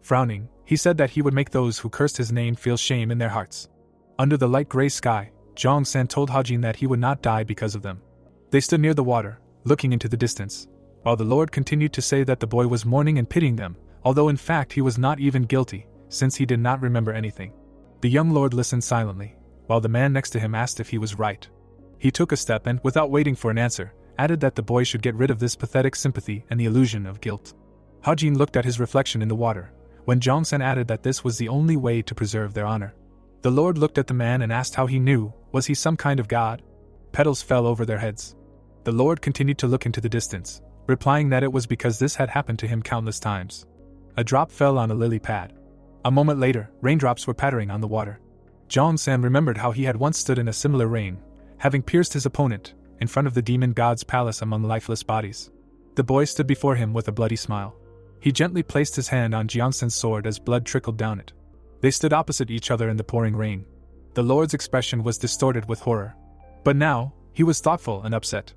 Frowning, he said that he would make those who cursed his name feel shame in their hearts. Under the light gray sky, Jong-san told Hajin that he would not die because of them. They stood near the water, looking into the distance, while the Lord continued to say that the boy was mourning and pitying them, although in fact he was not even guilty, since he did not remember anything. The young lord listened silently, while the man next to him asked if he was right. He took a step and, without waiting for an answer, added that the boy should get rid of this pathetic sympathy and the illusion of guilt. Hajin looked at his reflection in the water, when Jong-san added that this was the only way to preserve their honor. The Lord looked at the man and asked how he knew. Was he some kind of god? Petals fell over their heads. The Lord continued to look into the distance, replying that it was because this had happened to him countless times. A drop fell on a lily pad. A moment later, raindrops were pattering on the water. Jong-san remembered how he had once stood in a similar rain, having pierced his opponent, in front of the demon god's palace among lifeless bodies. The boy stood before him with a bloody smile. He gently placed his hand on Jong-san's sword as blood trickled down it. They stood opposite each other in the pouring rain. The Lord's expression was distorted with horror. But now, he was thoughtful and upset.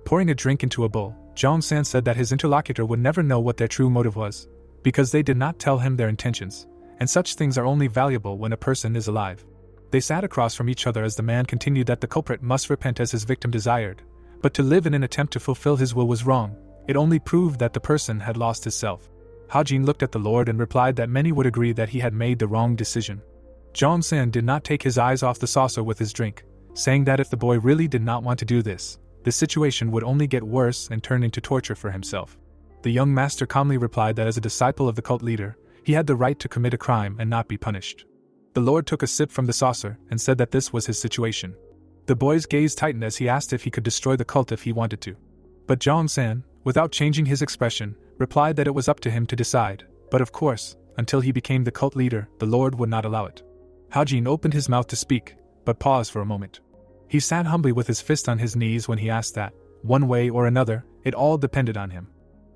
Pouring a drink into a bowl, Jong-san said that his interlocutor would never know what their true motive was, because they did not tell him their intentions, and such things are only valuable when a person is alive. They sat across from each other as the man continued that the culprit must repent as his victim desired, but to live in an attempt to fulfill his will was wrong. It only proved that the person had lost his self. Hajin looked at the Lord and replied that many would agree that he had made the wrong decision. Jong-san did not take his eyes off the saucer with his drink, saying that if the boy really did not want to do this, the situation would only get worse and turn into torture for himself. The young master calmly replied that as a disciple of the cult leader, he had the right to commit a crime and not be punished. The Lord took a sip from the saucer and said that this was his situation. The boy's gaze tightened as he asked if he could destroy the cult if he wanted to. But Jong-san, without changing his expression, replied that it was up to him to decide, but of course, until he became the cult leader, the Lord would not allow it. Hajin opened his mouth to speak, but paused for a moment. He sat humbly with his fist on his knees when he asked that, one way or another, it all depended on him.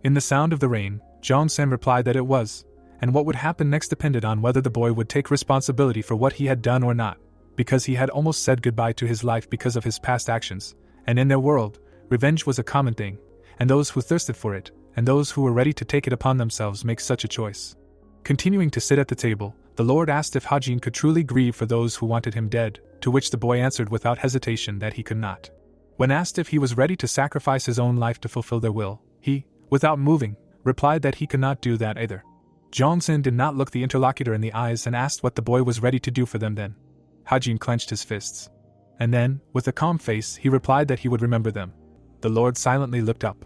In the sound of the rain, Jong-san replied that it was, and what would happen next depended on whether the boy would take responsibility for what he had done or not, because he had almost said goodbye to his life because of his past actions, and in their world, revenge was a common thing, and those who thirsted for it, and those who were ready to take it upon themselves make such a choice. Continuing to sit at the table, the Lord asked if Hajin could truly grieve for those who wanted him dead, to which the boy answered without hesitation that he could not. When asked if he was ready to sacrifice his own life to fulfill their will, he, without moving, replied that he could not do that either. Jong-san did not look the interlocutor in the eyes and asked what the boy was ready to do for them then. Hajin clenched his fists. And then, with a calm face, he replied that he would remember them. The Lord silently looked up.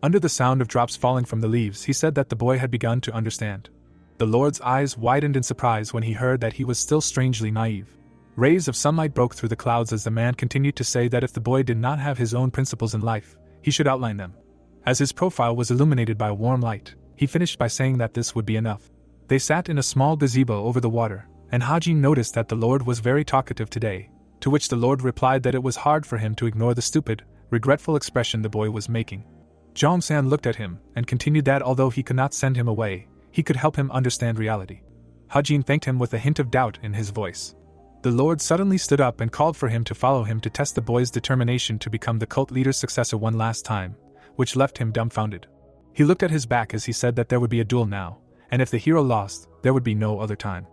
Under the sound of drops falling from the leaves, he said that the boy had begun to understand. The Lord's eyes widened in surprise when he heard that he was still strangely naive. Rays of sunlight broke through the clouds as the man continued to say that if the boy did not have his own principles in life, he should outline them. As his profile was illuminated by a warm light, he finished by saying that this would be enough. They sat in a small gazebo over the water, and Hajin noticed that the Lord was very talkative today, to which the Lord replied that it was hard for him to ignore the stupid, regretful expression the boy was making. Jong-san looked at him and continued that although he could not send him away, he could help him understand reality. Hajin thanked him with a hint of doubt in his voice. The Lord suddenly stood up and called for him to follow him to test the boy's determination to become the cult leader's successor one last time, which left him dumbfounded. He looked at his back as he said that there would be a duel now, and if the hero lost, there would be no other time.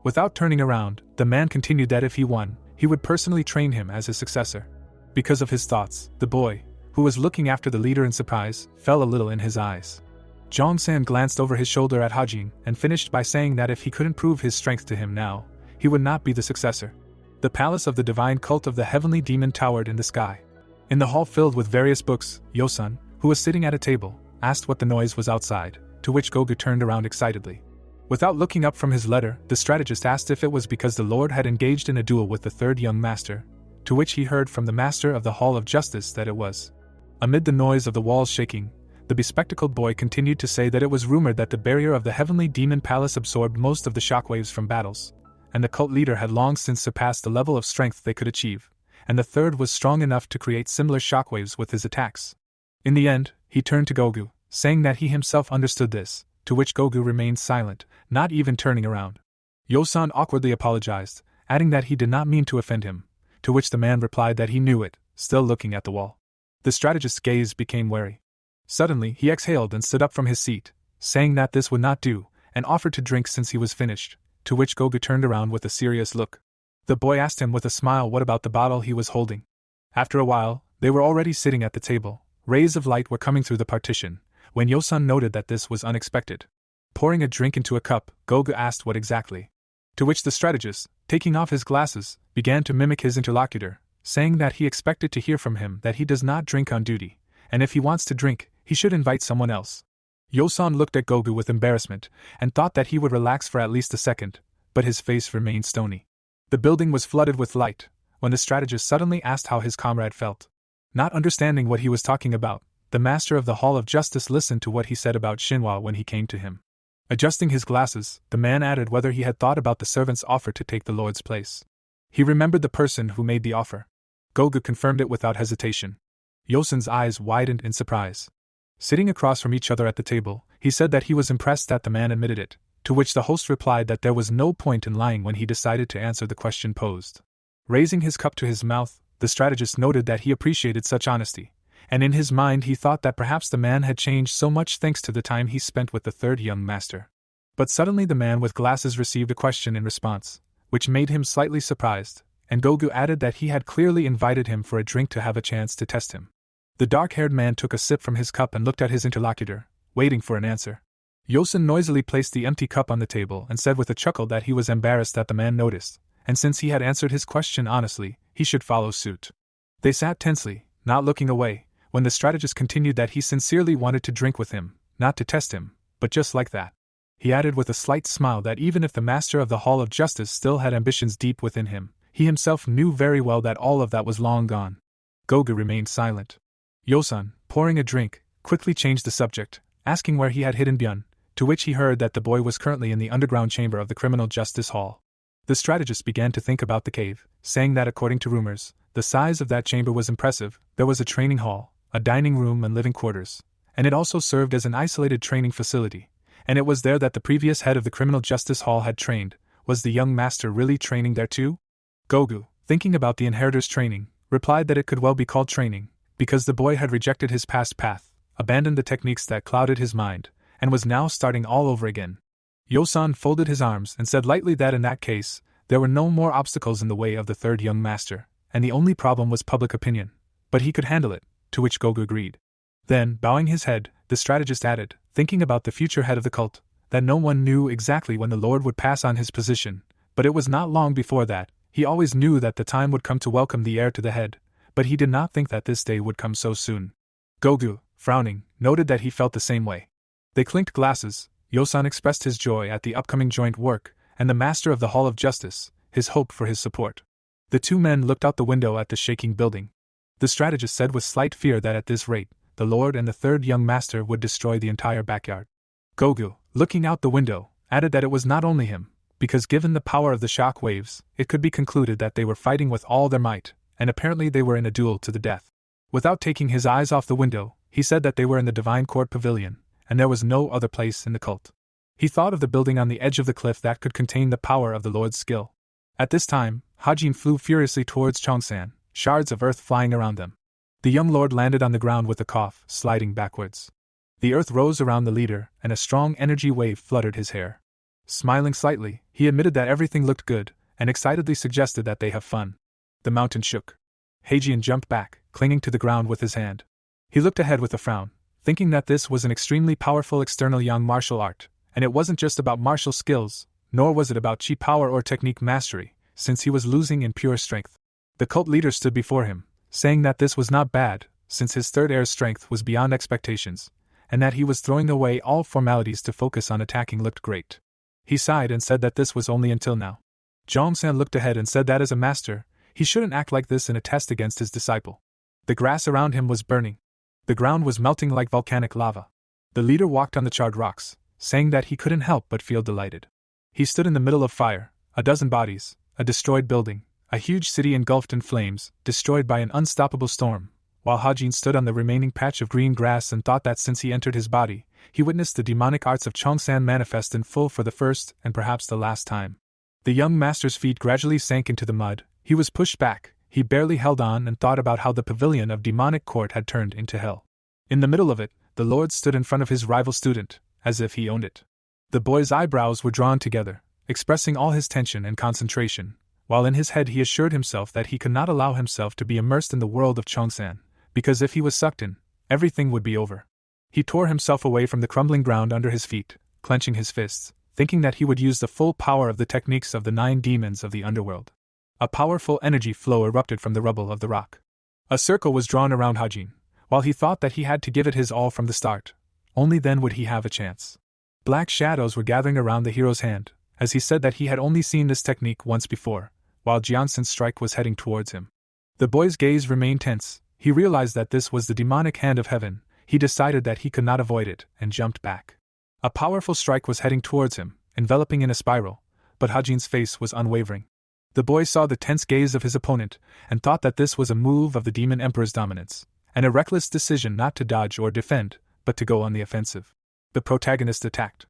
Without turning around, the man continued that if he won, he would personally train him as his successor. Because of his thoughts, the boy, who was looking after the leader in surprise, fell a little in his eyes. Jong-san glanced over his shoulder at Hajin and finished by saying that if he couldn't prove his strength to him now, he would not be the successor. The palace of the divine cult of the heavenly demon towered in the sky. In the hall filled with various books, Yosun, who was sitting at a table, asked what the noise was outside, to which Gogu turned around excitedly. Without looking up from his letter, the strategist asked if it was because the Lord had engaged in a duel with the third young master, to which he heard from the master of the Hall of Justice that it was. Amid the noise of the walls shaking, the bespectacled boy continued to say that it was rumored that the barrier of the heavenly demon palace absorbed most of the shockwaves from battles, and the cult leader had long since surpassed the level of strength they could achieve, and the third was strong enough to create similar shockwaves with his attacks. In the end, he turned to Gogu, saying that he himself understood this, to which Gogu remained silent, not even turning around. Yosun awkwardly apologized, adding that he did not mean to offend him, to which the man replied that he knew it, still looking at the wall. The strategist's gaze became wary. Suddenly, he exhaled and stood up from his seat, saying that this would not do, and offered to drink since he was finished, to which Gogu turned around with a serious look. The boy asked him with a smile what about the bottle he was holding. After a while, they were already sitting at the table. Rays of light were coming through the partition, when Yosun noted that this was unexpected. Pouring a drink into a cup, Gogu asked what exactly. To which the strategist, taking off his glasses, began to mimic his interlocutor, saying that he expected to hear from him that he does not drink on duty, and if he wants to drink, he should invite someone else. Yosan looked at Gogu with embarrassment and thought that he would relax for at least a second, but his face remained stony. The building was flooded with light when the strategist suddenly asked how his comrade felt. Not understanding what he was talking about, the master of the Hall of Justice listened to what he said about Shinhwa when he came to him. Adjusting his glasses, the man added whether he had thought about the servant's offer to take the Lord's place. He remembered the person who made the offer. Gogu confirmed it without hesitation. Yosan's eyes widened in surprise. Sitting across from each other at the table, he said that he was impressed that the man admitted it, to which the host replied that there was no point in lying when he decided to answer the question posed. Raising his cup to his mouth, the strategist noted that he appreciated such honesty, and in his mind he thought that perhaps the man had changed so much thanks to the time he spent with the third young master. But suddenly the man with glasses received a question in response, which made him slightly surprised, and Gogu added that he had clearly invited him for a drink to have a chance to test him. The dark-haired man took a sip from his cup and looked at his interlocutor, waiting for an answer. Yosan noisily placed the empty cup on the table and said with a chuckle that he was embarrassed that the man noticed, and since he had answered his question honestly, he should follow suit. They sat tensely, not looking away, when the strategist continued that he sincerely wanted to drink with him, not to test him, but just like that. He added with a slight smile that even if the master of the Hall of Justice still had ambitions deep within him, he himself knew very well that all of that was long gone. Gogu remained silent. Yosan, pouring a drink, quickly changed the subject, asking where he had hidden Byun, to which he heard that the boy was currently in the underground chamber of the Criminal Justice Hall. The strategist began to think about the cave, saying that according to rumors, the size of that chamber was impressive. There was a training hall, a dining room and living quarters, and it also served as an isolated training facility, and it was there that the previous head of the Criminal Justice Hall had trained. Was the young master really training there too? Gogu, thinking about the inheritor's training, replied that it could well be called training, because the boy had rejected his past path, abandoned the techniques that clouded his mind, and was now starting all over again. Yosan folded his arms and said lightly that in that case, there were no more obstacles in the way of the third young master, and the only problem was public opinion, but he could handle it, to which Gogu agreed. Then, bowing his head, the strategist added, thinking about the future head of the cult, that no one knew exactly when the Lord would pass on his position, but it was not long before that. He always knew that the time would come to welcome the heir to the head, but he did not think that this day would come so soon. Gogu, frowning, noted that he felt the same way. They clinked glasses. Yosan expressed his joy at the upcoming joint work, and the master of the Hall of Justice, his hope for his support. The two men looked out the window at the shaking building. The strategist said with slight fear that at this rate, the Lord and the third young master would destroy the entire backyard. Gogu, looking out the window, added that it was not only him, because given the power of the shock waves, it could be concluded that they were fighting with all their might, and apparently they were in a duel to the death. Without taking his eyes off the window, he said that they were in the Divine Court Pavilion, and there was no other place in the cult. He thought of the building on the edge of the cliff that could contain the power of the Lord's skill. At this time, Hajin flew furiously towards Chongsan, shards of earth flying around them. The young lord landed on the ground with a cough, sliding backwards. The earth rose around the leader, and a strong energy wave fluttered his hair. Smiling slightly, he admitted that everything looked good, and excitedly suggested that they have fun. The mountain shook. Hajin jumped back, clinging to the ground with his hand. He looked ahead with a frown, thinking that this was an extremely powerful external young martial art, and it wasn't just about martial skills, nor was it about chi power or technique mastery, since he was losing in pure strength. The cult leader stood before him, saying that this was not bad, since his third heir's strength was beyond expectations, and that he was throwing away all formalities to focus on attacking looked great. He sighed and said that this was only until now. Zhongsan looked ahead and said that as a master, he shouldn't act like this in a test against his disciple. The grass around him was burning. The ground was melting like volcanic lava. The leader walked on the charred rocks, saying that he couldn't help but feel delighted. He stood in the middle of fire, a dozen bodies, a destroyed building, a huge city engulfed in flames, destroyed by an unstoppable storm, while Hajin stood on the remaining patch of green grass and thought that since he entered his body, he witnessed the demonic arts of Chongsan manifest in full for the first and perhaps the last time. The young master's feet gradually sank into the mud. He was pushed back. He barely held on and thought about how the pavilion of demonic court had turned into hell. In the middle of it, the Lord stood in front of his rival student, as if he owned it. The boy's eyebrows were drawn together, expressing all his tension and concentration, while in his head he assured himself that he could not allow himself to be immersed in the world of Chongsan, because if he was sucked in, everything would be over. He tore himself away from the crumbling ground under his feet, clenching his fists, thinking that he would use the full power of the techniques of the 9 demons of the underworld. A powerful energy flow erupted from the rubble of the rock. A circle was drawn around Hajin, while he thought that he had to give it his all from the start. only then would he have a chance. Black shadows were gathering around the hero's hand, as he said that he had only seen this technique once before, while Jianson's strike was heading towards him. The boy's gaze remained tense. He realized that this was the demonic hand of heaven. He decided that he could not avoid it, and jumped back. A powerful strike was heading towards him, enveloping in a spiral, but Hajin's face was unwavering. The boy saw the tense gaze of his opponent, and thought that this was a move of the Demon Emperor's dominance, and a reckless decision not to dodge or defend, but to go on the offensive. The protagonist attacked.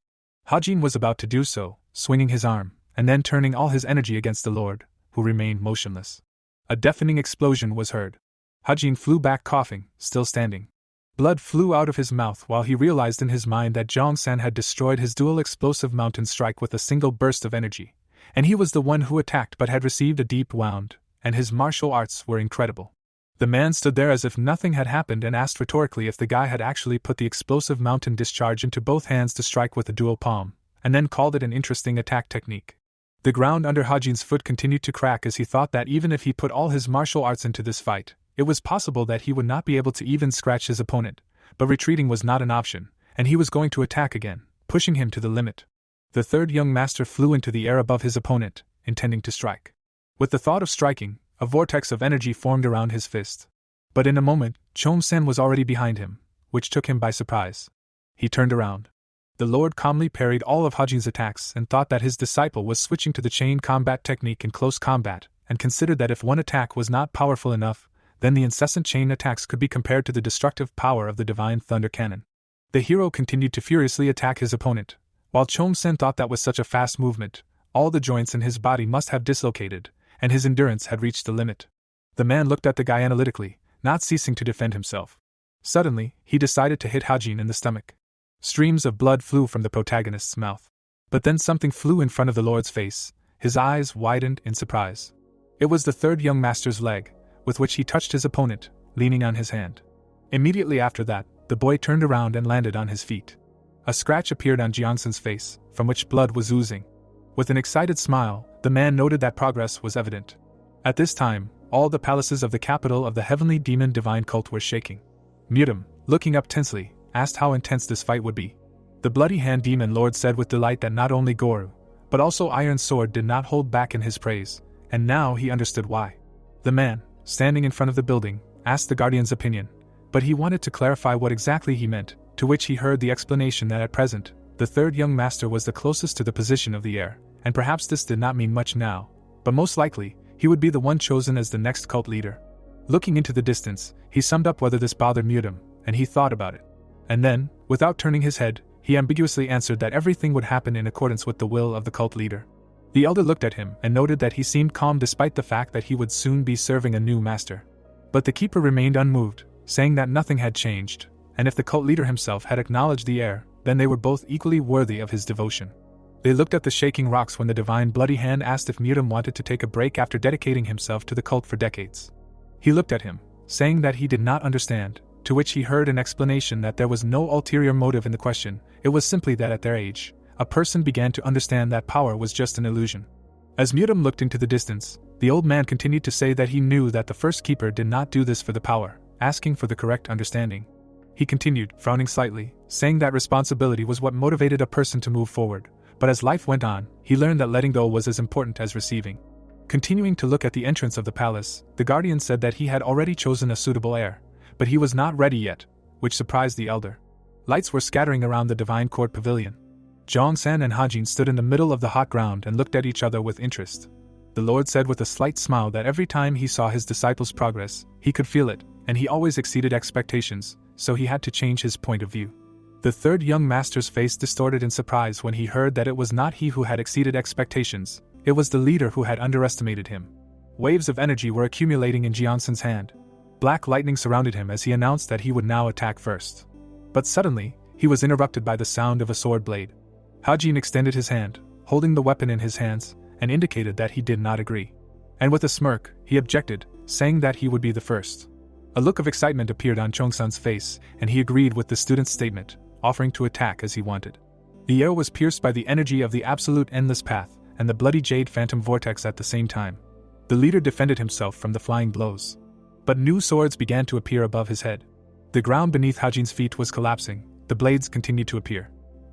Hajin was about to do so, swinging his arm, and then turning all his energy against the Lord, who remained motionless. A deafening explosion was heard. Hajin flew back coughing, still standing. Blood flew out of his mouth while he realized in his mind that Zhongsan had destroyed his dual explosive mountain strike with a single burst of energy, and he was the one who attacked but had received a deep wound, and his martial arts were incredible. The man stood there as if nothing had happened and asked rhetorically if the guy had actually put the explosive mountain discharge into both hands to strike with a dual palm, and then called it an interesting attack technique. The ground under Hajin's foot continued to crack as he thought that even if he put all his martial arts into this fight, it was possible that he would not be able to even scratch his opponent, but retreating was not an option, and he was going to attack again, pushing him to the limit. The third young master flew into the air above his opponent, intending to strike. With the thought of striking, a vortex of energy formed around his fist. But in a moment, Chongsen was already behind him, which took him by surprise. He turned around. The Lord calmly parried all of Hajin's attacks and thought that his disciple was switching to the chain combat technique in close combat, and considered that if one attack was not powerful enough, then the incessant chain attacks could be compared to the destructive power of the divine thunder cannon. The hero continued to furiously attack his opponent, while Chongsen thought that with such a fast movement, all the joints in his body must have dislocated, and his endurance had reached the limit. The man looked at the guy analytically, not ceasing to defend himself. Suddenly, he decided to hit Hajin in the stomach. Streams of blood flew from the protagonist's mouth. But then something flew in front of the Lord's face. His eyes widened in surprise. It was the third young master's leg, with which he touched his opponent, leaning on his hand. Immediately after that, the boy turned around and landed on his feet. A scratch appeared on Jianson's face, from which blood was oozing. With an excited smile, the man noted that progress was evident. At this time, all the palaces of the capital of the heavenly demon divine cult were shaking. Mutum, looking up tensely, asked how intense this fight would be. The bloody hand demon lord said with delight that not only Goru, but also Iron Sword did not hold back in his praise, and now he understood why. The man, standing in front of the building, asked the guardian's opinion, but he wanted to clarify what exactly he meant, to which he heard the explanation that at present, the third young master was the closest to the position of the heir, and perhaps this did not mean much now, but most likely, he would be the one chosen as the next cult leader. Looking into the distance, he summed up whether this bothered Mutum, and he thought about it. And then, without turning his head, he ambiguously answered that everything would happen in accordance with the will of the cult leader. The elder looked at him and noted that he seemed calm despite the fact that he would soon be serving a new master. But the keeper remained unmoved, saying that nothing had changed, and if the cult leader himself had acknowledged the heir, then they were both equally worthy of his devotion. They looked at the shaking rocks when the divine bloody hand asked if Mutum wanted to take a break after dedicating himself to the cult for decades. He looked at him, saying that he did not understand, to which he heard an explanation that there was no ulterior motive in the question, it was simply that at their age, a person began to understand that power was just an illusion. As Mutum looked into the distance, the old man continued to say that he knew that the first keeper did not do this for the power, asking for the correct understanding. He continued, frowning slightly, saying that responsibility was what motivated a person to move forward, but as life went on, he learned that letting go was as important as receiving. Continuing to look at the entrance of the palace, the guardian said that he had already chosen a suitable heir, but he was not ready yet, which surprised the elder. Lights were scattering around the divine court pavilion. Zhongsan and Hajin stood in the middle of the hot ground and looked at each other with interest. The Lord said with a slight smile that every time he saw his disciples' progress, he could feel it, and he always exceeded expectations, so he had to change his point of view. The third young master's face distorted in surprise when he heard that it was not he who had exceeded expectations, it was the leader who had underestimated him. Waves of energy were accumulating in Jianson's hand. Black lightning surrounded him as he announced that he would now attack first. But suddenly, he was interrupted by the sound of a sword blade. Hajin extended his hand, holding the weapon in his hands, and indicated that he did not agree. And with a smirk, he objected, saying that he would be the first. A look of excitement appeared on Chongsan's face, and he agreed with the student's statement, offering to attack as he wanted. The air was pierced by the energy of the absolute endless path, and the bloody jade phantom vortex at the same time. The leader defended himself from the flying blows. But new swords began to appear above his head. The ground beneath Hajin's feet was collapsing, the blades continued to appear.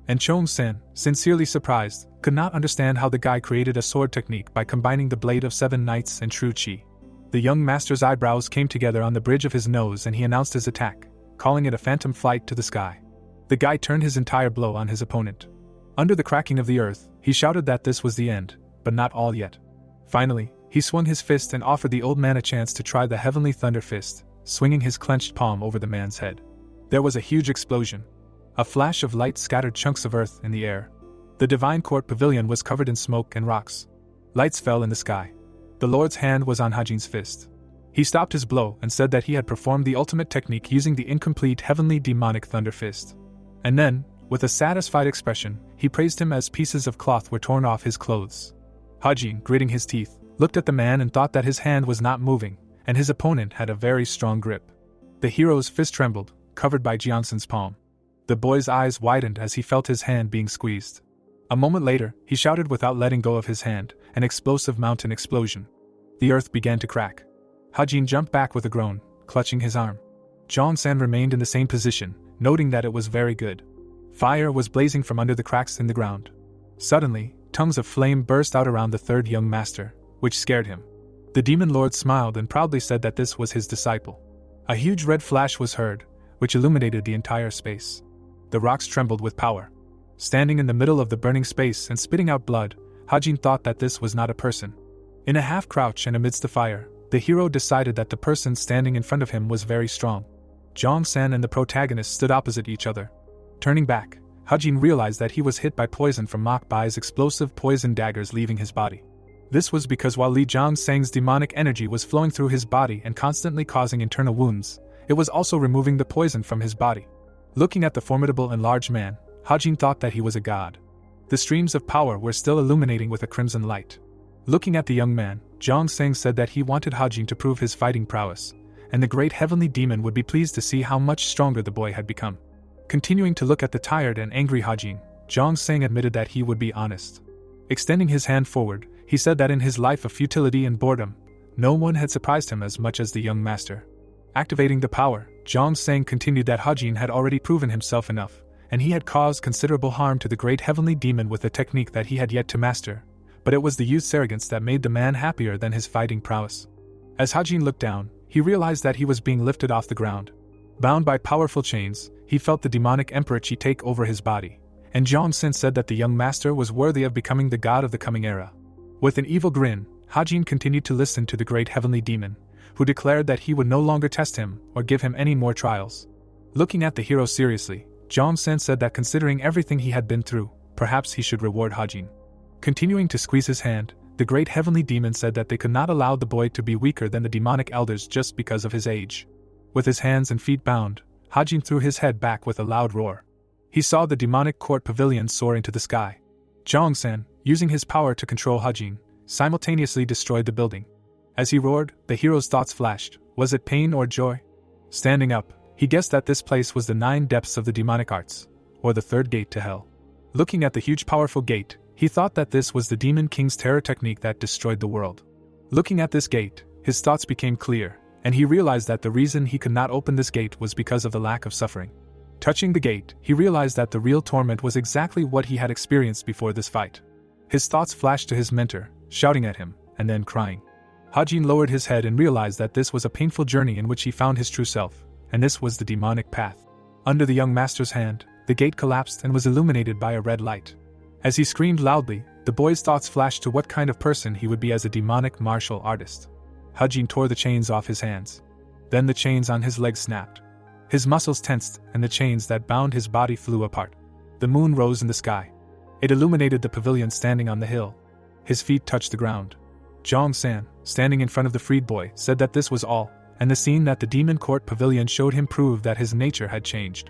And Chong-san, sincerely surprised, could not understand how the guy created a sword technique by combining the blade of 7 knights and true chi. The young master's eyebrows came together on the bridge of his nose and he announced his attack, calling it a phantom flight to the sky. The guy turned his entire blow on his opponent. Under the cracking of the earth, he shouted that this was the end, but not all yet. Finally, he swung his fist and offered the old man a chance to try the heavenly thunder fist, swinging his clenched palm over the man's head. There was a huge explosion. A flash of light scattered chunks of earth in the air. The divine court pavilion was covered in smoke and rocks. Lights fell in the sky. The Lord's hand was on Hajin's fist. He stopped his blow and said that he had performed the ultimate technique using the incomplete heavenly demonic thunder fist. And then, with a satisfied expression, he praised him as pieces of cloth were torn off his clothes. Hajin, gritting his teeth, looked at the man and thought that his hand was not moving, and his opponent had a very strong grip. The hero's fist trembled, covered by Jianson's palm. The boy's eyes widened as he felt his hand being squeezed. A moment later, he shouted without letting go of his hand, an explosive mountain explosion. The earth began to crack. Hajin jumped back with a groan, clutching his arm. Jong-san remained in the same position, noting that it was very good. Fire was blazing from under the cracks in the ground. Suddenly, tongues of flame burst out around the third young master, which scared him. The demon lord smiled and proudly said that this was his disciple. A huge red flash was heard, which illuminated the entire space. The rocks trembled with power. Standing in the middle of the burning space and spitting out blood, Hajin thought that this was not a person. In a half-crouch and amidst the fire, the hero decided that the person standing in front of him was very strong. Jong-san and the protagonist stood opposite each other. Turning back, Hajin realized that he was hit by poison from Mok Bai's explosive poison daggers leaving his body. This was because while Li Zhongsang's demonic energy was flowing through his body and constantly causing internal wounds, it was also removing the poison from his body. Looking at the formidable and large man, Hajin thought that he was a god. The streams of power were still illuminating with a crimson light. Looking at the young man, Jong-sang said that he wanted Hajin to prove his fighting prowess, and the great heavenly demon would be pleased to see how much stronger the boy had become. Continuing to look at the tired and angry Hajin, Jong-sang admitted that he would be honest. Extending his hand forward, he said that in his life of futility and boredom, no one had surprised him as much as the young master. Activating the power, Jong-sang continued that Hajin had already proven himself enough, and he had caused considerable harm to the great heavenly demon with a technique that he had yet to master, but it was the youth's arrogance that made the man happier than his fighting prowess. As Hajin looked down, he realized that he was being lifted off the ground. Bound by powerful chains, he felt the demonic emperor chi take over his body, and Jong-sen said that the young master was worthy of becoming the god of the coming era. With an evil grin, Hajin continued to listen to the great heavenly demon, who declared that he would no longer test him or give him any more trials. Looking at the hero seriously, Jong-sen said that considering everything he had been through, perhaps he should reward Hajin. Continuing to squeeze his hand, the great heavenly demon said that they could not allow the boy to be weaker than the demonic elders just because of his age. With his hands and feet bound, Hajin threw his head back with a loud roar. He saw the demonic court pavilion soar into the sky. Jong-sen, using his power to control Hajin, simultaneously destroyed the building. As he roared, the hero's thoughts flashed. Was it pain or joy? Standing up, he guessed that this place was the 9 depths of the demonic arts, or the 3rd gate to hell. Looking at the huge powerful gate, he thought that this was the Demon King's terror technique that destroyed the world. Looking at this gate, his thoughts became clear, and he realized that the reason he could not open this gate was because of the lack of suffering. Touching the gate, he realized that the real torment was exactly what he had experienced before this fight. His thoughts flashed to his mentor, shouting at him, and then crying. Hajin lowered his head and realized that this was a painful journey in which he found his true self, and this was the demonic path. Under the young master's hand, the gate collapsed and was illuminated by a red light. As he screamed loudly, the boy's thoughts flashed to what kind of person he would be as a demonic martial artist. Hajin tore the chains off his hands. Then the chains on his legs snapped. His muscles tensed and the chains that bound his body flew apart. The moon rose in the sky. It illuminated the pavilion standing on the hill. His feet touched the ground. Jong-san, standing in front of the freed boy, said that this was all, and the scene that the demon court pavilion showed him proved that his nature had changed.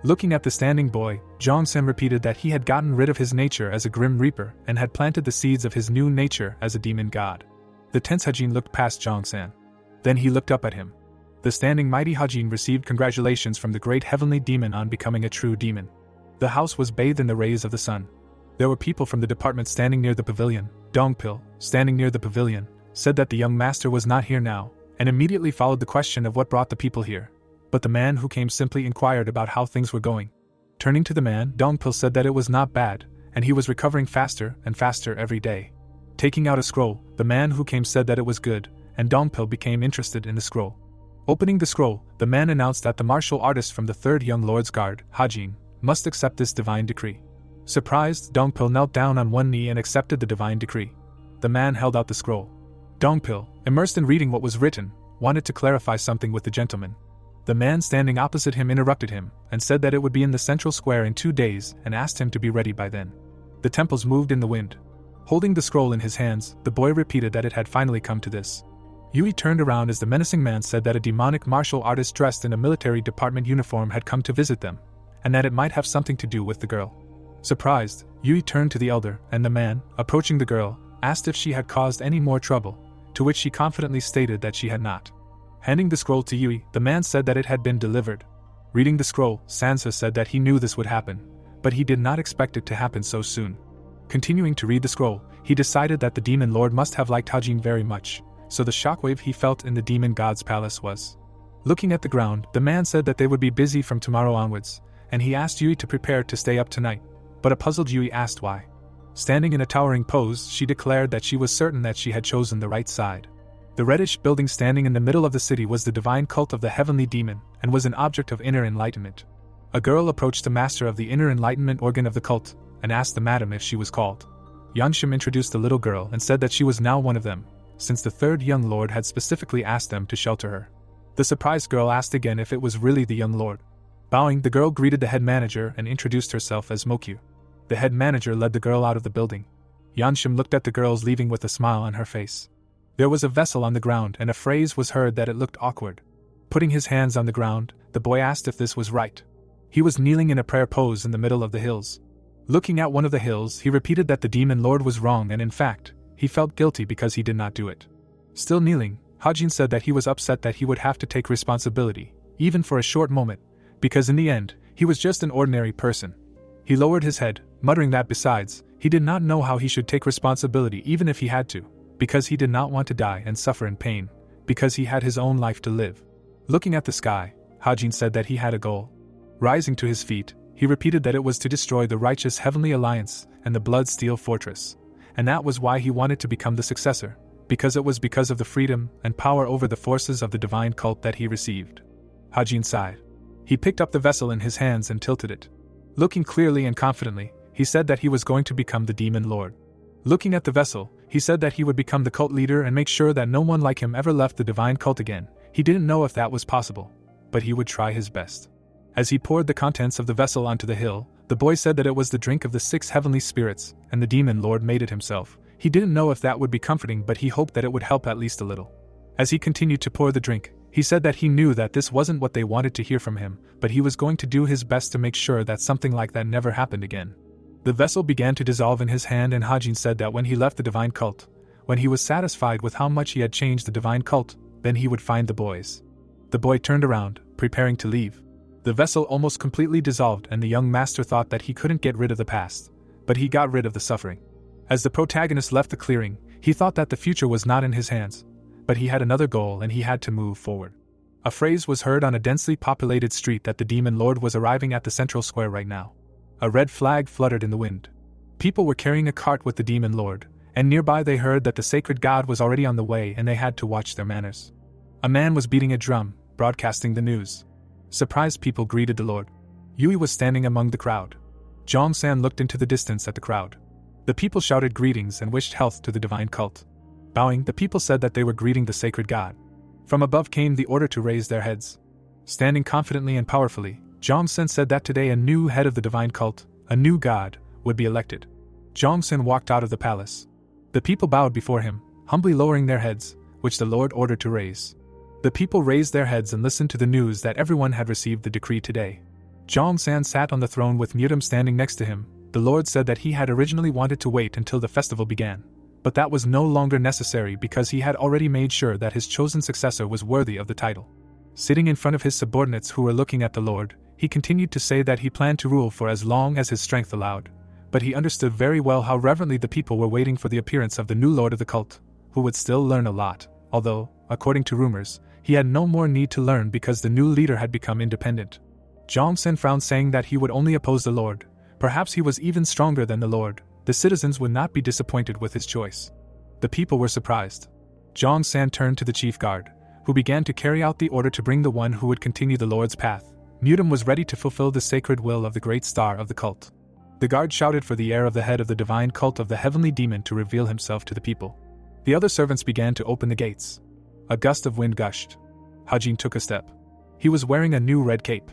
Looking at the standing boy, Jong-san repeated that he had gotten rid of his nature as a grim reaper and had planted the seeds of his new nature as a demon god. The tense Hajin looked past Jong-san. Then he looked up at him. The standing mighty Hajin received congratulations from the great heavenly demon on becoming a true demon. The house was bathed in the rays of the sun. There were people from the department standing near the pavilion. Dongpil, standing near the pavilion, said that the young master was not here now, and immediately followed the question of what brought the people here. But the man who came simply inquired about how things were going. Turning to the man, Dongpil said that it was not bad, and he was recovering faster and faster every day. Taking out a scroll, the man who came said that it was good, and Dongpil became interested in the scroll. Opening the scroll, the man announced that the martial artist from the 3rd Young Lord's Guard, Hajin, must accept this divine decree. Surprised, Dongpil knelt down on one knee and accepted the divine decree. The man held out the scroll. Dongpil, immersed in reading what was written, wanted to clarify something with the gentleman. The man standing opposite him interrupted him, and said that it would be in the central square in 2 days and asked him to be ready by then. The temples moved in the wind. Holding the scroll in his hands, the boy repeated that it had finally come to this. Yui turned around as the menacing man said that a demonic martial artist dressed in a military department uniform had come to visit them, and that it might have something to do with the girl. Surprised, Yui turned to the elder, and the man, approaching the girl, asked if she had caused any more trouble, to which she confidently stated that she had not. Handing the scroll to Yui, the man said that it had been delivered. Reading the scroll, Sansa said that he knew this would happen, but he did not expect it to happen so soon. Continuing to read the scroll, he decided that the demon lord must have liked Hajin very much, so the shockwave he felt in the demon god's palace was. Looking at the ground, the man said that they would be busy from tomorrow onwards, and he asked Yui to prepare to stay up tonight, but a puzzled Yui asked why. Standing in a towering pose, she declared that she was certain that she had chosen the right side. The reddish building standing in the middle of the city was the divine cult of the heavenly demon, and was an object of inner enlightenment. A girl approached the master of the inner enlightenment organ of the cult, and asked the madam if she was called. Yanshim introduced the little girl and said that she was now one of them, since the 3rd young lord had specifically asked them to shelter her. The surprised girl asked again if it was really the young lord. Bowing, the girl greeted the head manager and introduced herself as Mokyu. The head manager led the girl out of the building. Yanshim looked at the girls leaving with a smile on her face. There was a vessel on the ground and a phrase was heard that it looked awkward. Putting his hands on the ground, the boy asked if this was right. He was kneeling in a prayer pose in the middle of the hills. Looking at one of the hills, he repeated that the demon lord was wrong and in fact, he felt guilty because he did not do it. Still kneeling, Hajin said that he was upset that he would have to take responsibility, even for a short moment, because in the end, he was just an ordinary person. He lowered his head, muttering that besides, he did not know how he should take responsibility even if he had to, because he did not want to die and suffer in pain, because he had his own life to live. Looking at the sky, Hajin said that he had a goal. Rising to his feet, he repeated that it was to destroy the righteous Heavenly Alliance and the Blood Steel Fortress, and that was why he wanted to become the successor, because it was because of the freedom and power over the forces of the divine cult that he received. Hajin sighed. He picked up the vessel in his hands and tilted it. Looking clearly and confidently, he said that he was going to become the demon lord. Looking at the vessel, he said that he would become the cult leader and make sure that no one like him ever left the divine cult again. He didn't know if that was possible, but he would try his best. As he poured the contents of the vessel onto the hill, the boy said that it was the drink of the 6 heavenly spirits, and the demon lord made it himself. He didn't know if that would be comforting, but he hoped that it would help at least a little. As he continued to pour the drink, he said that he knew that this wasn't what they wanted to hear from him, but he was going to do his best to make sure that something like that never happened again. The vessel began to dissolve in his hand, and Hajin said that when he left the divine cult, when he was satisfied with how much he had changed the divine cult, then he would find the boys. The boy turned around, preparing to leave. The vessel almost completely dissolved, and the young master thought that he couldn't get rid of the past, but he got rid of the suffering. As the protagonist left the clearing, he thought that the future was not in his hands, but he had another goal and he had to move forward. A phrase was heard on a densely populated street that the demon lord was arriving at the central square right now. A red flag fluttered in the wind. People were carrying a cart with the demon lord, and nearby they heard that the sacred god was already on the way and they had to watch their manners. A man was beating a drum, broadcasting the news. Surprised people greeted the lord. Yui was standing among the crowd. Jong-san looked into the distance at the crowd. The people shouted greetings and wished health to the divine cult. Bowing, the people said that they were greeting the sacred god. From above came the order to raise their heads. Standing confidently and powerfully, Jong-sen said that today a new head of the divine cult, a new god, would be elected. Jong-sen walked out of the palace. The people bowed before him, humbly lowering their heads, which the lord ordered to raise. The people raised their heads and listened to the news that everyone had received the decree today. Jong-san sat on the throne with Mutum standing next to him. The lord said that he had originally wanted to wait until the festival began, but that was no longer necessary because he had already made sure that his chosen successor was worthy of the title. Sitting in front of his subordinates who were looking at the lord, he continued to say that he planned to rule for as long as his strength allowed, but he understood very well how reverently the people were waiting for the appearance of the new lord of the cult, who would still learn a lot, although, according to rumors, he had no more need to learn because the new leader had become independent. Zhongsen frowned, saying that he would only oppose the Lord. Perhaps he was even stronger than the Lord. The citizens would not be disappointed with his choice. The people were surprised. Zhongsen turned to the chief guard, who began to carry out the order to bring the one who would continue the Lord's path. Mutum was ready to fulfill the sacred will of the great star of the cult. The guard shouted for the heir of the head of the divine cult of the heavenly demon to reveal himself to the people. The other servants began to open the gates. A gust of wind gushed. Hajin took a step. He was wearing a new red cape.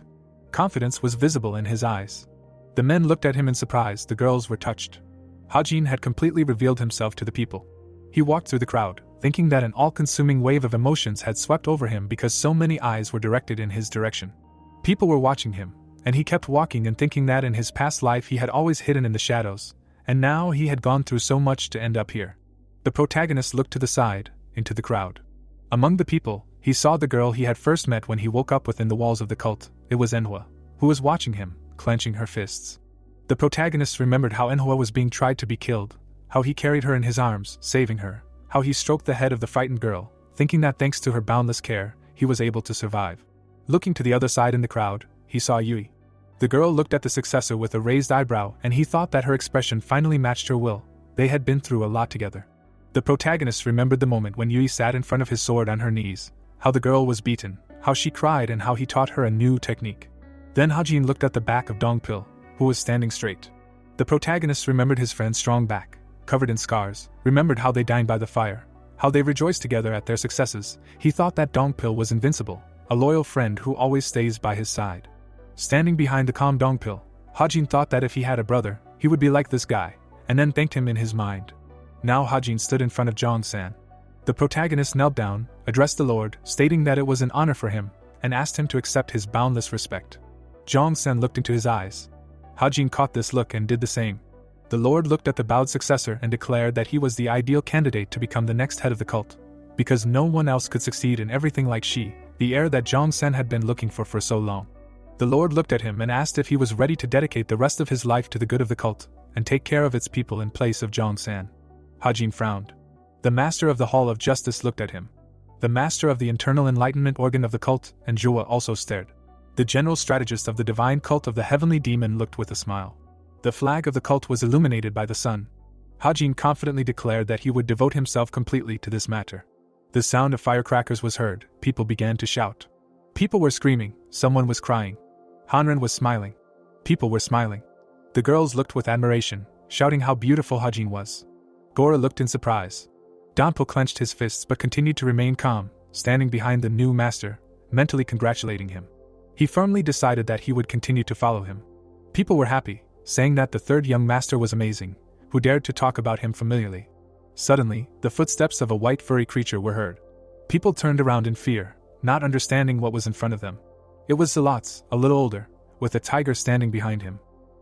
Confidence was visible in his eyes. The men looked at him in surprise. The girls were touched. Hajin had completely revealed himself to the people. He walked through the crowd, thinking that an all-consuming wave of emotions had swept over him because so many eyes were directed in his direction. People were watching him, and he kept walking and thinking that in his past life he had always hidden in the shadows, and now he had gone through so much to end up here. The protagonist looked to the side, into the crowd. Among the people, he saw the girl he had first met when he woke up within the walls of the cult. It was Manhwa, who was watching him, clenching her fists. The protagonist remembered how Manhwa was being tried to be killed, how he carried her in his arms, saving her, how he stroked the head of the frightened girl, thinking that thanks to her boundless care, he was able to survive. Looking to the other side in the crowd, he saw Yui. The girl looked at the successor with a raised eyebrow, and he thought that her expression finally matched her will. They had been through a lot together. The protagonist remembered the moment when Yui sat in front of his sword on her knees, how the girl was beaten, how she cried, and how he taught her a new technique. Then Hajin looked at the back of Dongpil, who was standing straight. The protagonist remembered his friend's strong back, covered in scars, remembered how they dined by the fire, how they rejoiced together at their successes. He thought that Dongpil was invincible, a loyal friend who always stays by his side. Standing behind the calm Dongpil, Hajin thought that if he had a brother, he would be like this guy, and then thanked him in his mind. Now Hajin stood in front of Zhongsan. The protagonist knelt down, addressed the Lord, stating that it was an honor for him, and asked him to accept his boundless respect. Zhongsan looked into his eyes. Hajin caught this look and did the same. The Lord looked at the bowed successor and declared that he was the ideal candidate to become the next head of the cult, because no one else could succeed in everything like she, the heir that Zhongsan had been looking for so long. The Lord looked at him and asked if he was ready to dedicate the rest of his life to the good of the cult, and take care of its people in place of Zhongsan. Hajin frowned. The master of the Hall of Justice looked at him. The master of the internal enlightenment organ of the cult, and Jua, also stared. The general strategist of the divine cult of the heavenly demon looked with a smile. The flag of the cult was illuminated by the sun. Hajin confidently declared that he would devote himself completely to this matter. The sound of firecrackers was heard. People began to shout. People were screaming. Someone was crying. Hanran was smiling. People were smiling. The girls looked with admiration, shouting how beautiful Hajin was. Gora looked in surprise. Danpo clenched his fists but continued to remain calm, standing behind the new master, mentally congratulating him. He firmly decided that he would continue to follow him. People were happy, saying that the third young master was amazing, who dared to talk about him familiarly. Suddenly, the footsteps of a white furry creature were heard. People turned around in fear, not understanding what was in front of them. It was Zalats, a little older, with a tiger standing behind him.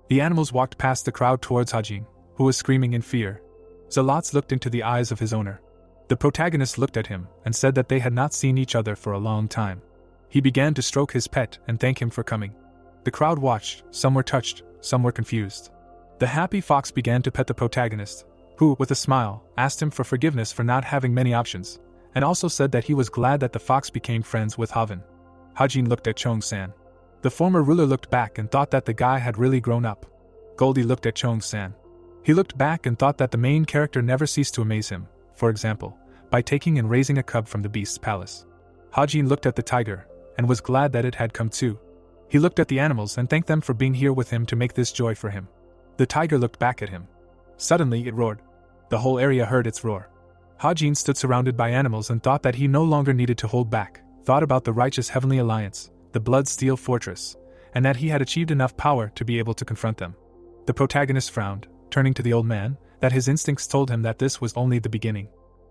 The animals walked past the crowd towards Hajin, who was screaming in fear. Zalats looked into the eyes of his owner. The protagonist looked at him and said that they had not seen each other for a long time. He began to stroke his pet and thank him for coming. The crowd watched, some were touched, some were confused. The happy fox began to pet the protagonist, who, with a smile, asked him for forgiveness for not having many options, and also said that he was glad that the fox became friends with Havan. Hajin looked at Chong-san. The former ruler looked back and thought that the guy had really grown up. Goldie looked at Chong-san. He looked back and thought that the main character never ceased to amaze him, for example, by taking and raising a cub from the beast's palace. Hajin looked at the tiger, and was glad that it had come too. He looked at the animals and thanked them for being here with him to make this joy for him. The tiger looked back at him. Suddenly it roared. The whole area heard its roar. Hajin stood surrounded by animals and thought that he no longer needed to hold back, thought about the righteous heavenly alliance, the blood steel fortress, and that he had achieved enough power to be able to confront them. The protagonist frowned, turning to the old man, that his instincts told him that this was only the beginning.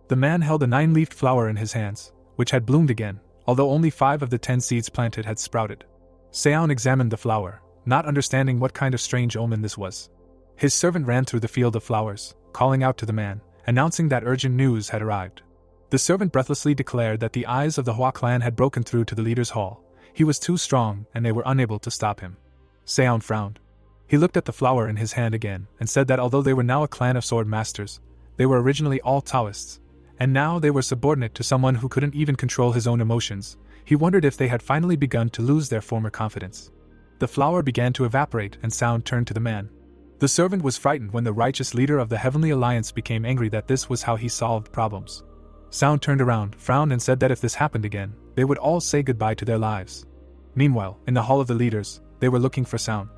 The man held a 9-leafed flower in his hands, which had bloomed again, although only 5 of the 10 seeds planted had sprouted. Seon examined the flower, not understanding what kind of strange omen this was. His servant ran through the field of flowers, calling out to the man, announcing that urgent news had arrived. The servant breathlessly declared that the eyes of the Hua clan had broken through to the leader's hall. He was too strong, and they were unable to stop him. Seon frowned. He looked at the flower in his hand again, and said that although they were now a clan of sword masters, they were originally all Taoists, and now they were subordinate to someone who couldn't even control his own emotions. He wondered if they had finally begun to lose their former confidence. The flower began to evaporate and sound turned to the man. The servant was frightened when the righteous leader of the Heavenly Alliance became angry that this was how he solved problems. Sound turned around, frowned and said that if this happened again, they would all say goodbye to their lives. Meanwhile, in the Hall of the Leaders, they were looking for Sound.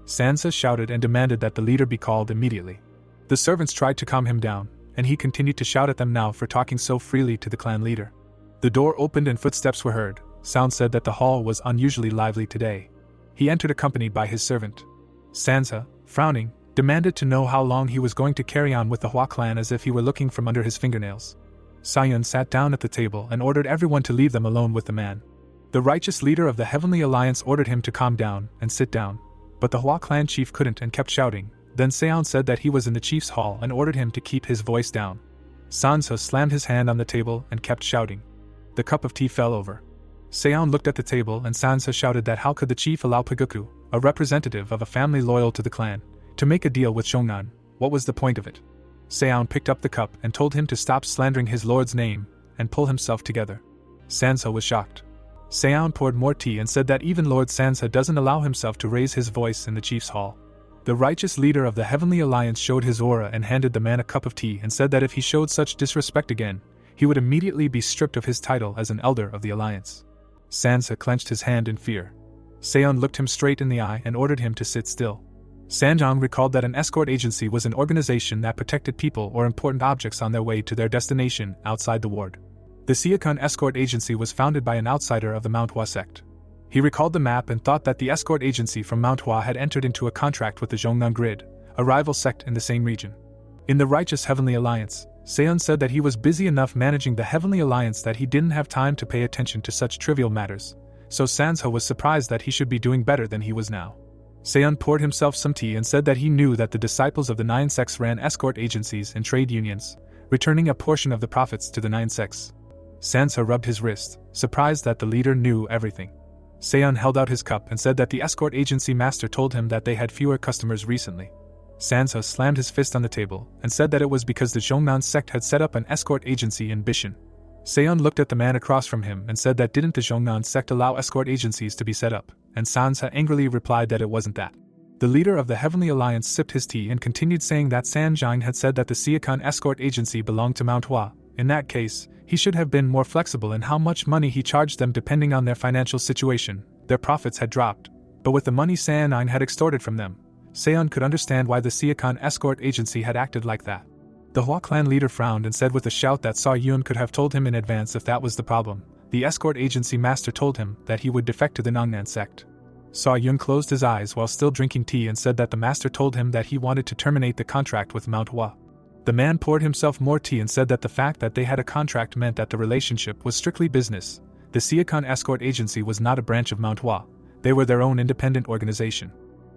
Sansa shouted and demanded that the leader be called immediately. The servants tried to calm him down, and he continued to shout at them now for talking so freely to the clan leader. The door opened and footsteps were heard. Sound said that the hall was unusually lively today. He entered accompanied by his servant. Sansa, frowning, demanded to know how long he was going to carry on with the Hua clan as if he were looking from under his fingernails. Sion sat down at the table and ordered everyone to leave them alone with the man. The righteous leader of the Heavenly Alliance ordered him to calm down and sit down, but the Hua clan chief couldn't and kept shouting. Then Sion said that he was in the chief's hall and ordered him to keep his voice down. Sansa slammed his hand on the table and kept shouting. The cup of tea fell over. Sion looked at the table and Sansa shouted that how could the chief allow Paguku, a representative of a family loyal to the clan, to make a deal with Shongnan? What was the point of it? Sion picked up the cup and told him to stop slandering his lord's name and pull himself together. Sansa was shocked. Sion poured more tea and said that even Lord Sansa doesn't allow himself to raise his voice in the chief's hall. The righteous leader of the Heavenly Alliance showed his aura and handed the man a cup of tea and said that if he showed such disrespect again, he would immediately be stripped of his title as an elder of the Alliance. Sansa clenched his hand in fear. Sion looked him straight in the eye and ordered him to sit still. Sanjang recalled that an escort agency was an organization that protected people or important objects on their way to their destination outside the ward. The Siakon Escort Agency was founded by an outsider of the Manhwa sect. He recalled the map and thought that the escort agency from Manhwa had entered into a contract with the Zhongnan Grid, a rival sect in the same region. In the righteous Heavenly Alliance, Seon said that he was busy enough managing the Heavenly Alliance that he didn't have time to pay attention to such trivial matters, so Sansa was surprised that he should be doing better than he was now. Seon poured himself some tea and said that he knew that the disciples of the Nine Sects ran escort agencies and trade unions, returning a portion of the profits to the Nine Sects. Sansa rubbed his wrist, surprised that the leader knew everything. Seon held out his cup and said that the escort agency master told him that they had fewer customers recently. Sansa slammed his fist on the table and said that it was because the Zhongnan sect had set up an escort agency in Bishan. Seon looked at the man across from him and said that didn't the Zhongnan sect allow escort agencies to be set up, and Sansa angrily replied that it wasn't that. The leader of the Heavenly Alliance sipped his tea and continued saying that Sanjang had said that the Siakon escort agency belonged to Mount Hua. In that case, he should have been more flexible in how much money he charged them depending on their financial situation. Their profits had dropped, but with the money Sanine had extorted from them, Seon could understand why the Siakon escort agency had acted like that. The Hua clan leader frowned and said with a shout that Sa Yun could have told him in advance if that was the problem. The escort agency master told him that he would defect to the Nongnan sect. Sa Yun closed his eyes while still drinking tea and said that the master told him that he wanted to terminate the contract with Mount Hua. The man poured himself more tea and said that the fact that they had a contract meant that the relationship was strictly business. The Siakon escort agency was not a branch of Mount Hua. They were their own independent organization.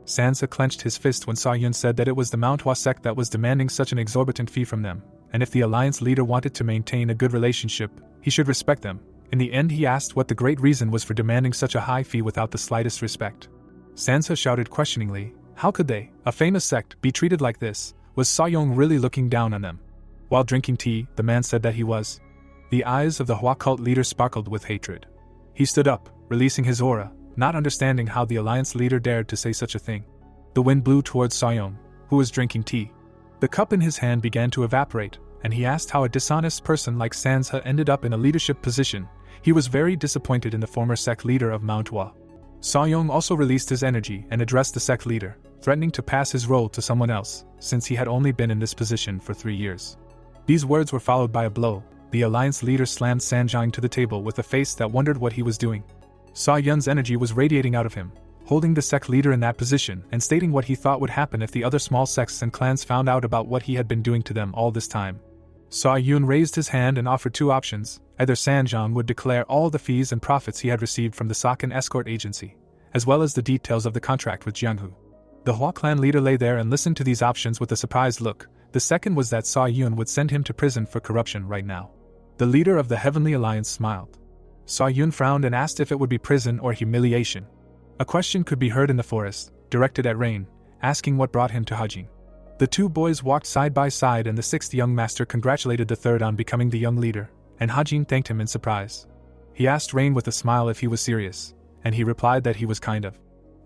Sansa clenched his fist when Sa Yun said that it was the Mount Hua sect that was demanding such an exorbitant fee from them, and if the alliance leader wanted to maintain a good relationship, he should respect them. In the end, he asked what the great reason was for demanding such a high fee without the slightest respect. Sansa shouted questioningly, "How could they, a famous sect, be treated like this? Was Sa Yong really looking down on them?" While drinking tea, the man said that he was. The eyes of the Hua cult leader sparkled with hatred. He stood up, releasing his aura, not understanding how the alliance leader dared to say such a thing. The wind blew towards Sa Yong, who was drinking tea. The cup in his hand began to evaporate, and he asked how a dishonest person like Sansa ended up in a leadership position. He was very disappointed in the former sect leader of Mount Hua. Sa Yong also released his energy and addressed the sect leader, threatening to pass his role to someone else, since he had only been in this position for 3 years. These words were followed by a blow. The alliance leader slammed Sanjang to the table with a face that wondered what he was doing. Sa Yun's energy was radiating out of him, holding the sect leader in that position and stating what he thought would happen if the other small sects and clans found out about what he had been doing to them all this time. Sa Yun raised his hand and offered 2 options. Either Sanjang would declare all the fees and profits he had received from the Sakan escort agency, as well as the details of the contract with Jianghu. The Hua clan leader lay there and listened to these options with a surprised look. The second was that Sa Yun would send him to prison for corruption right now. The leader of the Heavenly Alliance smiled. Sa Yun frowned and asked if it would be prison or humiliation. A question could be heard in the forest, directed at Rain, asking what brought him to Hajin. The 2 boys walked side by side and the 6th young master congratulated the 3rd on becoming the young leader, and Hajin thanked him in surprise. He asked Rain with a smile if he was serious, and he replied that he was kind of.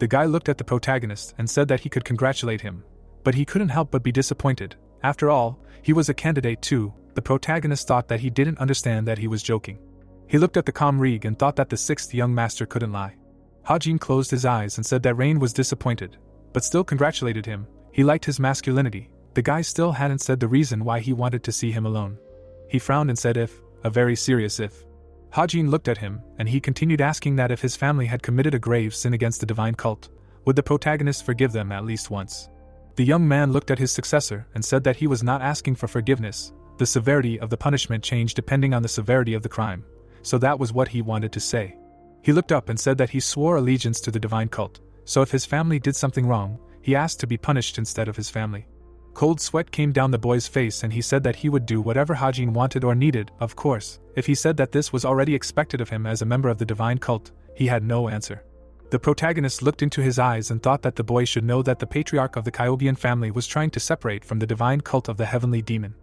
The guy looked at the protagonist and said that he could congratulate him, but he couldn't help but be disappointed. After all, he was a candidate too. The protagonist thought that he didn't understand that he was joking. He looked at the calm Rig and thought that the sixth young master couldn't lie. Hajin closed his eyes and said that Rain was disappointed, but still congratulated him. He liked his masculinity. The guy still hadn't said the reason why he wanted to see him alone. He frowned and said if, a very serious if. Hajin looked at him, and he continued asking that if his family had committed a grave sin against the divine cult, would the protagonist forgive them at least once? The young man looked at his successor and said that he was not asking for forgiveness. The severity of the punishment changed depending on the severity of the crime, so that was what he wanted to say. He looked up and said that he swore allegiance to the divine cult, so if his family did something wrong, he asked to be punished instead of his family. Cold sweat came down the boy's face and he said that he would do whatever Hajin wanted or needed. Of course, if he said that this was already expected of him as a member of the divine cult, he had no answer. The protagonist looked into his eyes and thought that the boy should know that the patriarch of the Kyobian family was trying to separate from the divine cult of the heavenly demon.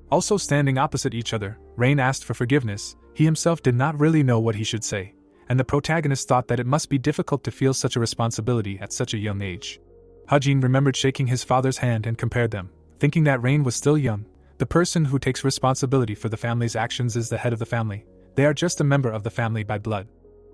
Also standing opposite each other, Rain asked for forgiveness. He himself did not really know what he should say, and the protagonist thought that it must be difficult to feel such a responsibility at such a young age. Hajin remembered shaking his father's hand and compared them, thinking that Rain was still young. The person who takes responsibility for the family's actions is the head of the family. They are just a member of the family by blood.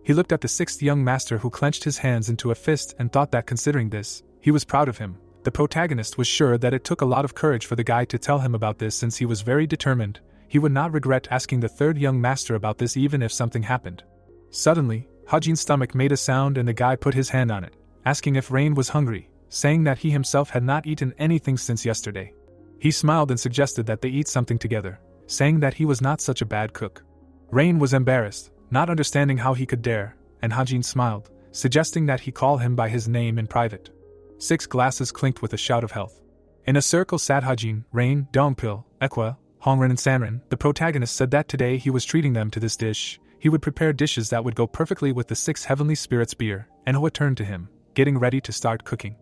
He looked at the sixth young master who clenched his hands into a fist and thought that considering this, he was proud of him. The protagonist was sure that it took a lot of courage for the guy to tell him about this since he was very determined. He would not regret asking the third young master about this even if something happened. Suddenly, Hajin's stomach made a sound and the guy put his hand on it, asking if Rain was hungry, saying that he himself had not eaten anything since yesterday. He smiled and suggested that they eat something together, saying that he was not such a bad cook. Rain was embarrassed, not understanding how he could dare, and Hajin smiled, suggesting that he call him by his name in private. 6 glasses clinked with a shout of health. In a circle sat Hajin, Rain, Dongpil, Ekwa, Hongren and Sanren. The protagonist said that today he was treating them to this dish. He would prepare dishes that would go perfectly with the 6 heavenly spirits beer, and Enhwa turned to him, getting ready to start cooking.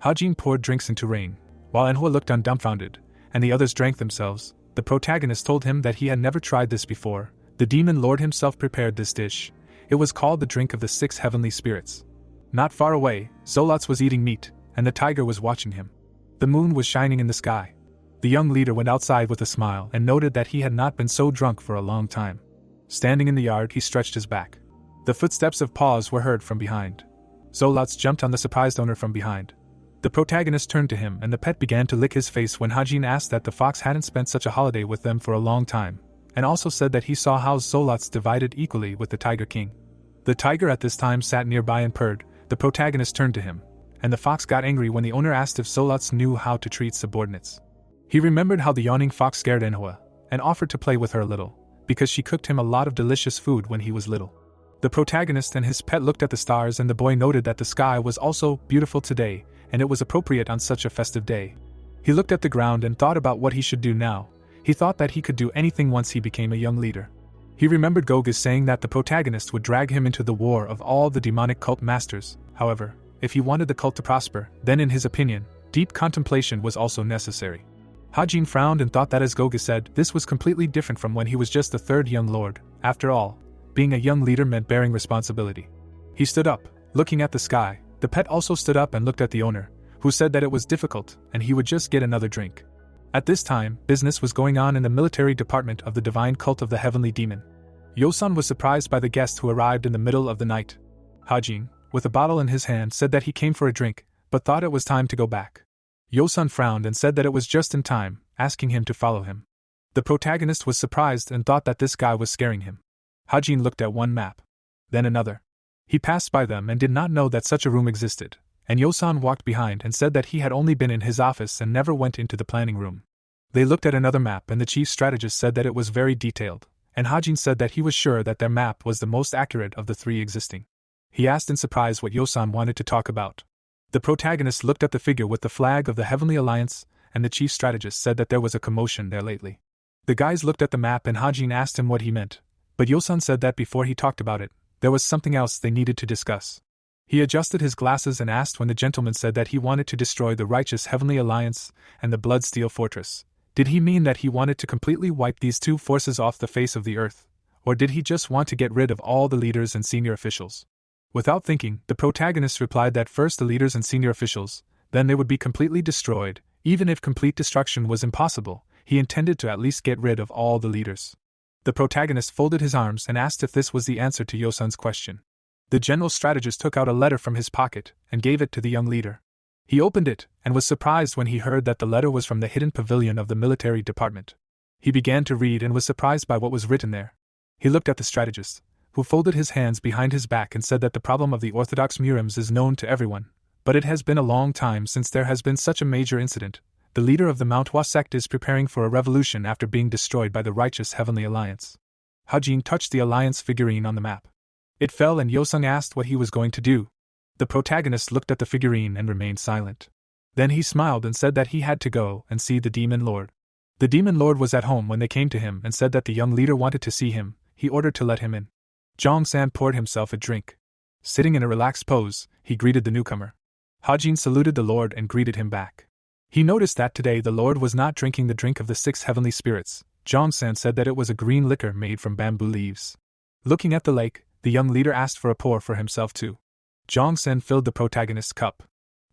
Hajin poured drinks into Rain, while Enhwa looked on dumbfounded, and the others drank themselves. The protagonist told him that he had never tried this before. The demon lord himself prepared this dish. It was called the drink of the 6 heavenly spirits. Not far away, Zolots was eating meat, and the tiger was watching him. The moon was shining in the sky. The young leader went outside with a smile and noted that he had not been so drunk for a long time. Standing in the yard, he stretched his back. The footsteps of paws were heard from behind. Zolots jumped on the surprised owner from behind. The protagonist turned to him and the pet began to lick his face when Hajin asked that the fox hadn't spent such a holiday with them for a long time, and also said that he saw how Zolots divided equally with the Tiger King. The tiger at this time sat nearby and purred. The protagonist turned to him, and the fox got angry when the owner asked if Zolots knew how to treat subordinates. He remembered how the yawning fox scared Enhwa, and offered to play with her a little, because she cooked him a lot of delicious food when he was little. The protagonist and his pet looked at the stars and the boy noted that the sky was also beautiful today, and it was appropriate on such a festive day. He looked at the ground and thought about what he should do now. He thought that he could do anything once he became a young leader. He remembered Gogus saying that the protagonist would drag him into the war of all the demonic cult masters. However, if he wanted the cult to prosper, then in his opinion, deep contemplation was also necessary. Hajin frowned and thought that as Gogus said, this was completely different from when he was just the third young lord. After all, being a young leader meant bearing responsibility. He stood up, looking at the sky. The pet also stood up and looked at the owner, who said that it was difficult and he would just get another drink. At this time, business was going on in the military department of the divine cult of the heavenly demon. Yosan was surprised by the guest who arrived in the middle of the night. Hajin, with a bottle in his hand, said that he came for a drink, but thought it was time to go back. Yosan frowned and said that it was just in time, asking him to follow him. The protagonist was surprised and thought that this guy was scaring him. Hajin looked at one map, then another. He passed by them and did not know that such a room existed, and Yosan walked behind and said that he had only been in his office and never went into the planning room. They looked at another map and the chief strategist said that it was very detailed, and Hajin said that he was sure that their map was the most accurate of the 3 existing. He asked in surprise what Yosan wanted to talk about. The protagonist looked at the figure with the flag of the Heavenly Alliance, and the chief strategist said that there was a commotion there lately. The guys looked at the map and Hajin asked him what he meant, but Yosan said that before he talked about it, there was something else they needed to discuss. He adjusted his glasses and asked when the gentleman said that he wanted to destroy the righteous Heavenly Alliance and the Bloodsteel Fortress. Did he mean that he wanted to completely wipe these 2 forces off the face of the earth, or did he just want to get rid of all the leaders and senior officials? Without thinking, the protagonist replied that first the leaders and senior officials, then they would be completely destroyed. Even if complete destruction was impossible, he intended to at least get rid of all the leaders. The protagonist folded his arms and asked if this was the answer to Yosun's question. The general strategist took out a letter from his pocket and gave it to the young leader. He opened it and was surprised when he heard that the letter was from the hidden pavilion of the military department. He began to read and was surprised by what was written there. He looked at the strategist, who folded his hands behind his back and said that the problem of the Orthodox murims is known to everyone, but it has been a long time since there has been such a major incident. The leader of the Manhwa sect is preparing for a revolution after being destroyed by the righteous Heavenly Alliance. Hajin touched the Alliance figurine on the map. It fell and Yosung asked what he was going to do. The protagonist looked at the figurine and remained silent. Then he smiled and said that he had to go and see the Demon Lord. The Demon Lord was at home when they came to him and said that the young leader wanted to see him. He ordered to let him in. Jong-san poured himself a drink. Sitting in a relaxed pose, he greeted the newcomer. Hajin saluted the Lord and greeted him back. He noticed that today the Lord was not drinking the drink of the 6 heavenly spirits. Jong-san said that it was a green liquor made from bamboo leaves. Looking at the lake, the young leader asked for a pour for himself too. Jong-san filled the protagonist's cup.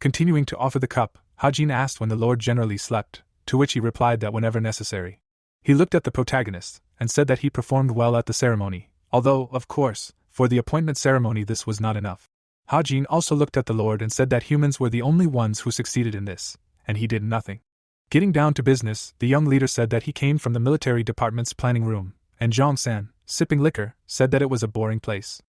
Continuing to offer the cup, Hajin asked when the Lord generally slept, to which he replied that whenever necessary. He looked at the protagonist and said that he performed well at the ceremony, although, of course, for the appointment ceremony this was not enough. Hajin also looked at the Lord and said that humans were the only ones who succeeded in this, and he did nothing. Getting down to business, the young leader said that he came from the military department's planning room, and Jong-san, sipping liquor, said that it was a boring place.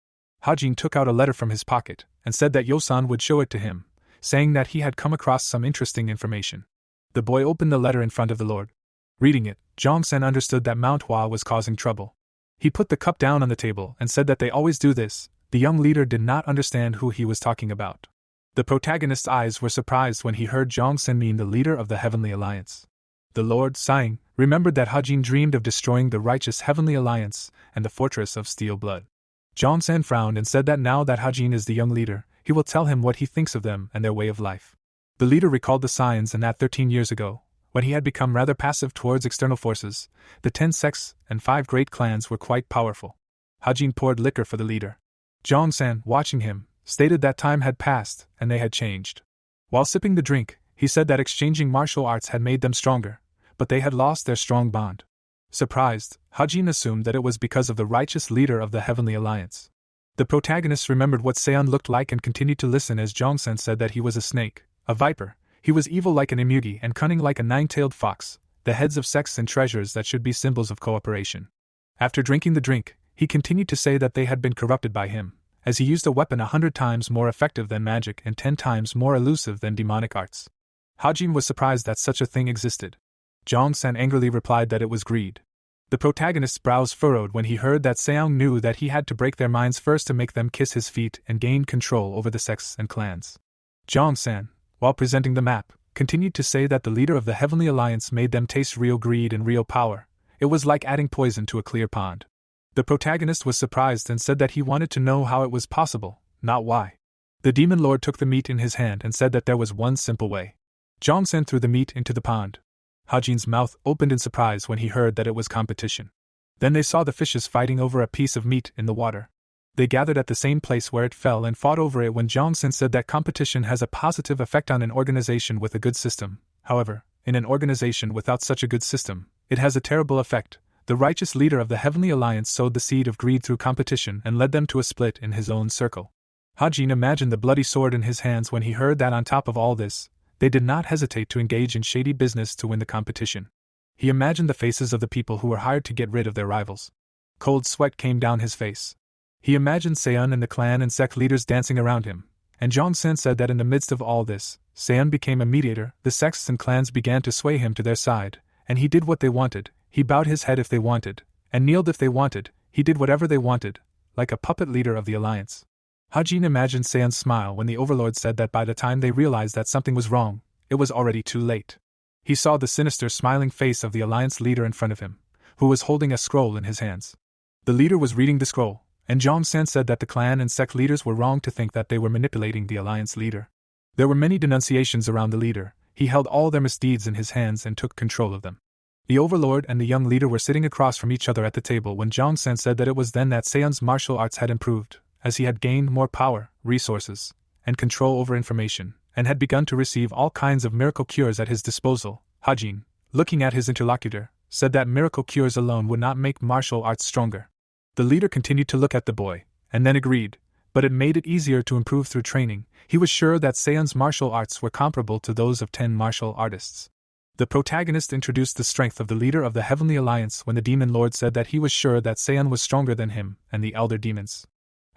Hajin took out a letter from his pocket and said that Yosan would show it to him, saying that he had come across some interesting information. The boy opened the letter in front of the Lord. Reading it, Jong-san understood that Manhwa was causing trouble. He put the cup down on the table and said that they always do this. The young leader did not understand who he was talking about. The protagonist's eyes were surprised when he heard Jong-san mean the leader of the Heavenly Alliance. The Lord, sighing, remembered that Hajin dreamed of destroying the righteous Heavenly Alliance and the fortress of steel blood. Jong-san frowned and said that now that Hajin is the young leader, he will tell him what he thinks of them and their way of life. The leader recalled the signs and that 13 years ago, when he had become rather passive towards external forces, the 10 sects and 5 great clans were quite powerful. Hajin poured liquor for the leader. Jong-san, watching him, stated that time had passed and they had changed. While sipping the drink, he said that exchanging martial arts had made them stronger, but they had lost their strong bond. Surprised, Hajin assumed that it was because of the righteous leader of the Heavenly Alliance. The protagonist remembered what Seon looked like and continued to listen as Jong-san said that he was a snake, a viper. He was evil like an emugi and cunning like a 9-tailed fox, the heads of sects and treasures that should be symbols of cooperation. After drinking the drink, he continued to say that they had been corrupted by him, as he used a weapon 100 times more effective than magic and 10 times more elusive than demonic arts. Hajin was surprised that such a thing existed. Jong-san angrily replied that it was greed. The protagonist's brows furrowed when he heard that Seong knew that he had to break their minds first to make them kiss his feet and gain control over the sects and clans. Jong-san, while presenting the map, continued to say that the leader of the Heavenly Alliance made them taste real greed and real power. It was like adding poison to a clear pond. The protagonist was surprised and said that he wanted to know how it was possible, not why. The Demon Lord took the meat in his hand and said that there was one simple way. Jong-san threw the meat into the pond. Hajin's mouth opened in surprise when he heard that it was competition. Then they saw the fishes fighting over a piece of meat in the water. They gathered at the same place where it fell and fought over it when Jong-san said that competition has a positive effect on an organization with a good system. However, in an organization without such a good system, it has a terrible effect. The righteous leader of the Heavenly Alliance sowed the seed of greed through competition and led them to a split in his own circle. Hajin imagined the bloody sword in his hands when he heard that on top of all this, they did not hesitate to engage in shady business to win the competition. He imagined the faces of the people who were hired to get rid of their rivals. Cold sweat came down his face. He imagined Seon and the clan and sect leaders dancing around him, and Jong-san said that in the midst of all this, Seon became a mediator. The sects and clans began to sway him to their side, and he did what they wanted. He bowed his head if they wanted, and kneeled if they wanted. He did whatever they wanted, like a puppet leader of the alliance. Hajin imagined Seon's smile when the overlord said that by the time they realized that something was wrong, it was already too late. He saw the sinister smiling face of the alliance leader in front of him, who was holding a scroll in his hands. The leader was reading the scroll, and Jong-san said that the clan and sect leaders were wrong to think that they were manipulating the alliance leader. There were many denunciations around the leader. He held all their misdeeds in his hands and took control of them. The overlord and the young leader were sitting across from each other at the table when Jong-san said that it was then that Seon's martial arts had improved, as he had gained more power, resources, and control over information, and had begun to receive all kinds of miracle cures at his disposal. Hajin, looking at his interlocutor, said that miracle cures alone would not make martial arts stronger. The leader continued to look at the boy, and then agreed, but it made it easier to improve through training. He was sure that Seon's martial arts were comparable to those of 10 martial artists. The protagonist introduced the strength of the leader of the Heavenly Alliance when the Demon Lord said that he was sure that Seon was stronger than him and the elder demons.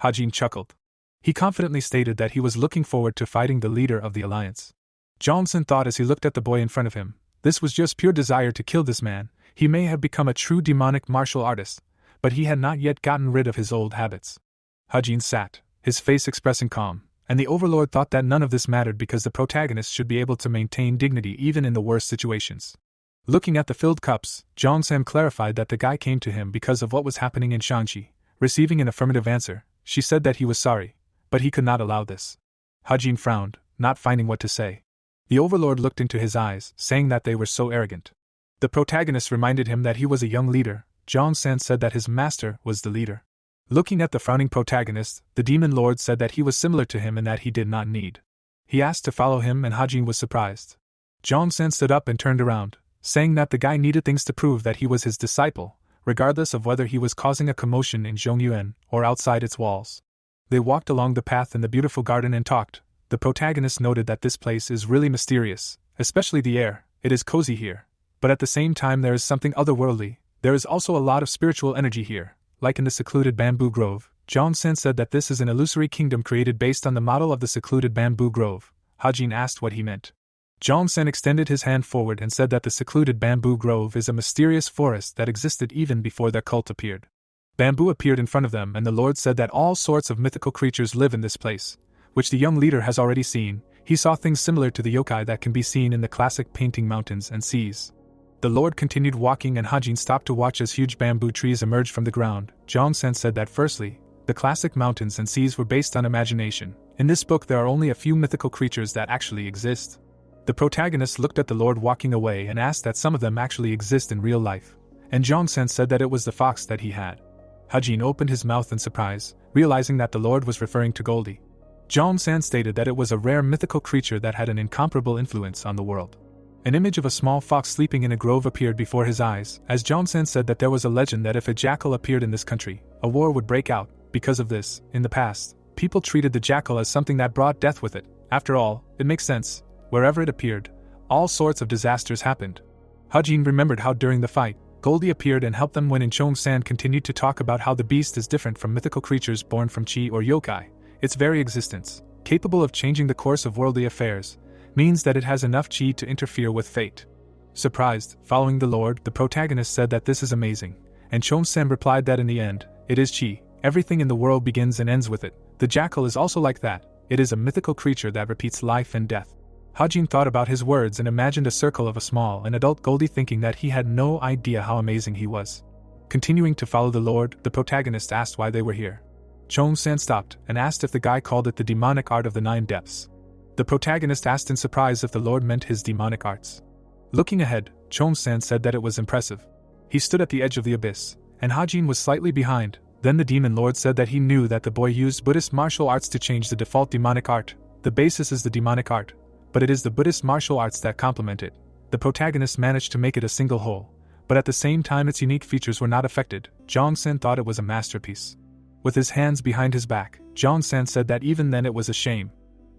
Hajin chuckled. He confidently stated that he was looking forward to fighting the leader of the alliance. Jongsun thought as he looked at the boy in front of him, this was just pure desire to kill this man. He may have become a true demonic martial artist, but he had not yet gotten rid of his old habits. Hajin sat, his face expressing calm, and the overlord thought that none of this mattered because the protagonist should be able to maintain dignity even in the worst situations. Looking at the filled cups, Jongsun clarified that the guy came to him because of what was happening in Shanxi. Receiving an affirmative answer, she said that he was sorry, but he could not allow this. Hajin frowned, not finding what to say. The overlord looked into his eyes, saying that they were so arrogant. The protagonist reminded him that he was a young leader. Jongsun said that his master was the leader. Looking at the frowning protagonist, the demon lord said that he was similar to him and that he did not need. He asked to follow him and Hajin was surprised. Jongsun stood up and turned around, saying that the guy needed things to prove that he was his disciple, regardless of whether he was causing a commotion in Zhongyuan or outside its walls. They walked along the path in the beautiful garden and talked. The protagonist noted that this place is really mysterious, especially the air. It is cozy here, but at the same time there is something otherworldly. There is also a lot of spiritual energy here, like in the secluded bamboo grove. Jongsun said that this is an illusory kingdom created based on the model of the secluded bamboo grove. Hajin asked what he meant. Jongsun extended his hand forward and said that the secluded bamboo grove is a mysterious forest that existed even before their cult appeared. Bamboo appeared in front of them and the Lord said that all sorts of mythical creatures live in this place, which the young leader has already seen. He saw things similar to the yokai that can be seen in the classic painting mountains and seas. The Lord continued walking and Hajin stopped to watch as huge bamboo trees emerged from the ground. Jongsun said that firstly, the classic mountains and seas were based on imagination. In this book there are only a few mythical creatures that actually exist. The protagonist looked at the Lord walking away and asked that some of them actually exist in real life, and Jongsun said that it was the fox that he had. Hajin opened his mouth in surprise, realizing that the Lord was referring to Goldie. Jongsun stated that it was a rare mythical creature that had an incomparable influence on the world. An image of a small fox sleeping in a grove appeared before his eyes, as Jongsun said that there was a legend that if a jackal appeared in this country, a war would break out. Because of this, in the past, people treated the jackal as something that brought death with it. After all, it makes sense. Wherever it appeared, all sorts of disasters happened. Hajin remembered how during the fight, Goldie appeared and helped them when Chong-san continued to talk about how the beast is different from mythical creatures born from chi or yokai. Its very existence, capable of changing the course of worldly affairs, means that it has enough chi to interfere with fate. Surprised, following the Lord, the protagonist said that this is amazing, and Chong-san replied that in the end, it is chi. Everything in the world begins and ends with it. The jackal is also like that. It is a mythical creature that repeats life and death. Hajin thought about his words and imagined a circle of a small and adult Goldie, thinking that he had no idea how amazing he was. Continuing to follow the Lord, the protagonist asked why they were here. Chong-san stopped and asked if the guy called it the demonic art of the 9 depths. The protagonist asked in surprise if the Lord meant his demonic arts. Looking ahead, Chong-san said that it was impressive. He stood at the edge of the abyss, and Hajin was slightly behind. Then the demon lord said that he knew that the boy used Buddhist martial arts to change the default demonic art. The basis is the demonic art, but it is the Buddhist martial arts that complement it. The protagonist managed to make it a single whole, but at the same time its unique features were not affected. Jong-san thought it was a masterpiece. With his hands behind his back, Jong-san said that even then it was a shame.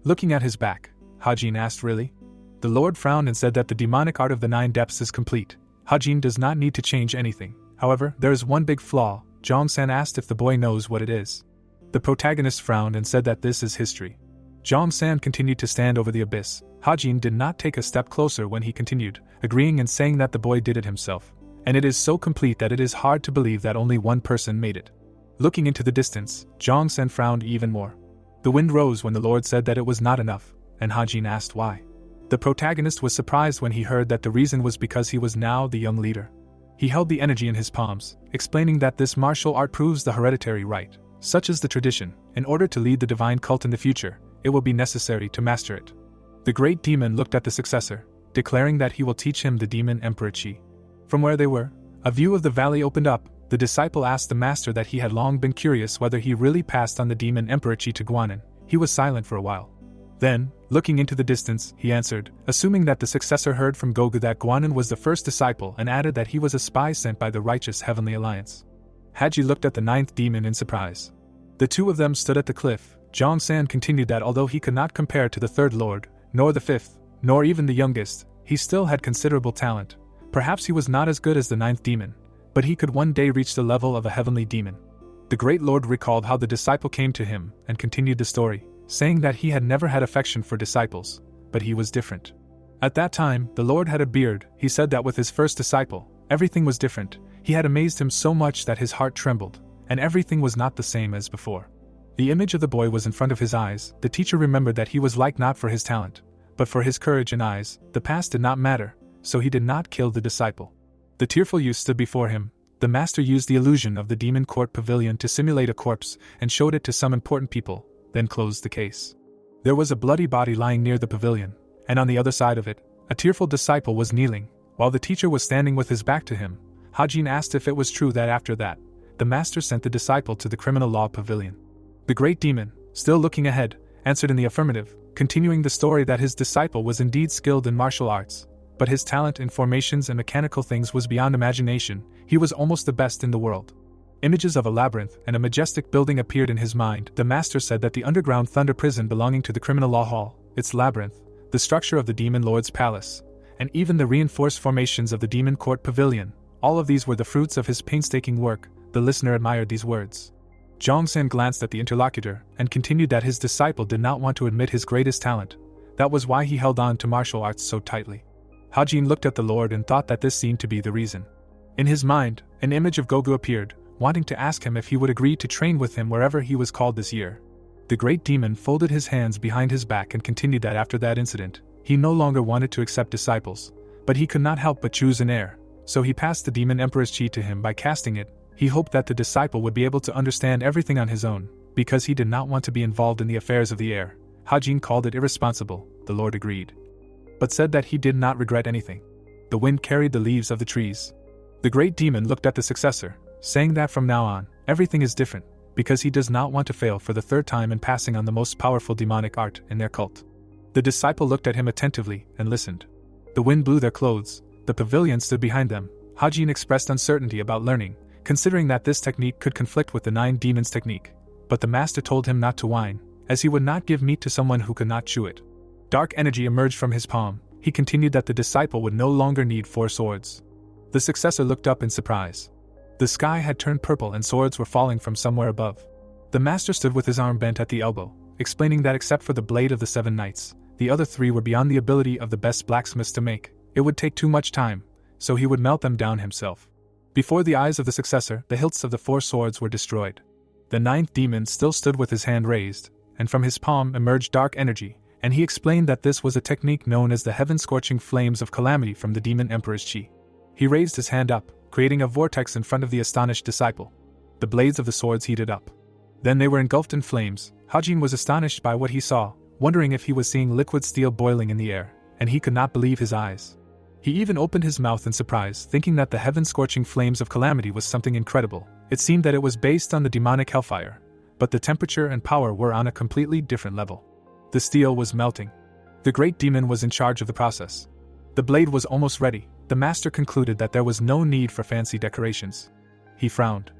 Looking at his back, Hajin asked, really? The Lord frowned and said that the demonic art of the 9 depths is complete. Hajin does not need to change anything. However, there is one big flaw. Jong-san asked if the boy knows what it is. The protagonist frowned and said that this is history. Jong-san continued to stand over the abyss. Hajin did not take a step closer when he continued, agreeing and saying that the boy did it himself. And it is so complete that it is hard to believe that only one person made it. Looking into the distance, Jong-san frowned even more. The wind rose when the Lord said that it was not enough, and Hajin asked why. The protagonist was surprised when he heard that the reason was because he was now the young leader. He held the energy in his palms, explaining that this martial art proves the hereditary right. Such is the tradition. In order to lead the divine cult in the future, it will be necessary to master it. The great demon looked at the successor, declaring that he will teach him the demon emperor chi. From where they were, a view of the valley opened up. The disciple asked the master that he had long been curious whether he really passed on the demon Emperor Chi to Guanin. He was silent for a while. Then, looking into the distance, he answered, assuming that the successor heard from Gogu that Guanin was the first disciple, and added that he was a spy sent by the righteous Heavenly Alliance. Haji looked at the ninth demon in surprise. The two of them stood at the cliff. Zhongsan continued that although he could not compare to the third lord, nor the fifth, nor even the youngest, he still had considerable talent. Perhaps he was not as good as the ninth demon, but he could one day reach the level of a heavenly demon. The great lord recalled how the disciple came to him and continued the story, saying that he had never had affection for disciples, but he was different. At that time, the lord had a beard. He said that with his first disciple, everything was different. He had amazed him so much that his heart trembled, and everything was not the same as before. The image of the boy was in front of his eyes. The teacher remembered that he was liked not for his talent, but for his courage and eyes. The past did not matter, so he did not kill the disciple. The tearful youth stood before him. The master used the illusion of the demon court pavilion to simulate a corpse and showed it to some important people, then closed the case. There was a bloody body lying near the pavilion, and on the other side of it, a tearful disciple was kneeling, while the teacher was standing with his back to him. Hajin asked if it was true that after that, the master sent the disciple to the criminal law pavilion. The great demon, still looking ahead, answered in the affirmative, continuing the story that his disciple was indeed skilled in martial arts, but his talent in formations and mechanical things was beyond imagination. He was almost the best in the world. Images of a labyrinth and a majestic building appeared in his mind. The master said that the underground thunder prison belonging to the criminal law hall, its labyrinth, the structure of the demon lord's palace, and even the reinforced formations of the demon court pavilion, all of these were the fruits of his painstaking work. The listener admired these words. Zhongsan glanced at the interlocutor and continued that his disciple did not want to admit his greatest talent. That was why he held on to martial arts so tightly. Hajin looked at the lord and thought that this seemed to be the reason. In his mind, an image of Gogu appeared, wanting to ask him if he would agree to train with him wherever he was called this year. The great demon folded his hands behind his back and continued that after that incident, he no longer wanted to accept disciples, but he could not help but choose an heir, so he passed the demon emperor's chi to him by casting it. He hoped that the disciple would be able to understand everything on his own, because he did not want to be involved in the affairs of the heir. Hajin called it irresponsible. The lord agreed, but said that he did not regret anything. The wind carried the leaves of the trees. The great demon looked at the successor, saying that from now on, everything is different, because he does not want to fail for the third time in passing on the most powerful demonic art in their cult. The disciple looked at him attentively and listened. The wind blew their clothes. The pavilion stood behind them. Hajin expressed uncertainty about learning, considering that this technique could conflict with the 9 demons technique, but the master told him not to whine, as he would not give meat to someone who could not chew it. Dark energy emerged from his palm. He continued that the disciple would no longer need 4 swords. The successor looked up in surprise. The sky had turned purple and swords were falling from somewhere above. The master stood with his arm bent at the elbow, explaining that except for the blade of the 7 knights, the other 3 were beyond the ability of the best blacksmiths to make. It would take too much time, so he would melt them down himself. Before the eyes of the successor, the hilts of the 4 swords were destroyed. The 9th demon still stood with his hand raised, and from his palm emerged dark energy, and he explained that this was a technique known as the heaven-scorching flames of calamity from the demon emperor's chi. He raised his hand up, creating a vortex in front of the astonished disciple. The blades of the swords heated up. Then they were engulfed in flames. Hajin was astonished by what he saw, wondering if he was seeing liquid steel boiling in the air, and he could not believe his eyes. He even opened his mouth in surprise, thinking that the heaven-scorching flames of calamity was something incredible. It seemed that it was based on the demonic hellfire, but the temperature and power were on a completely different level. The steel was melting. The great demon was in charge of the process. The blade was almost ready. The master concluded that there was no need for fancy decorations. He frowned.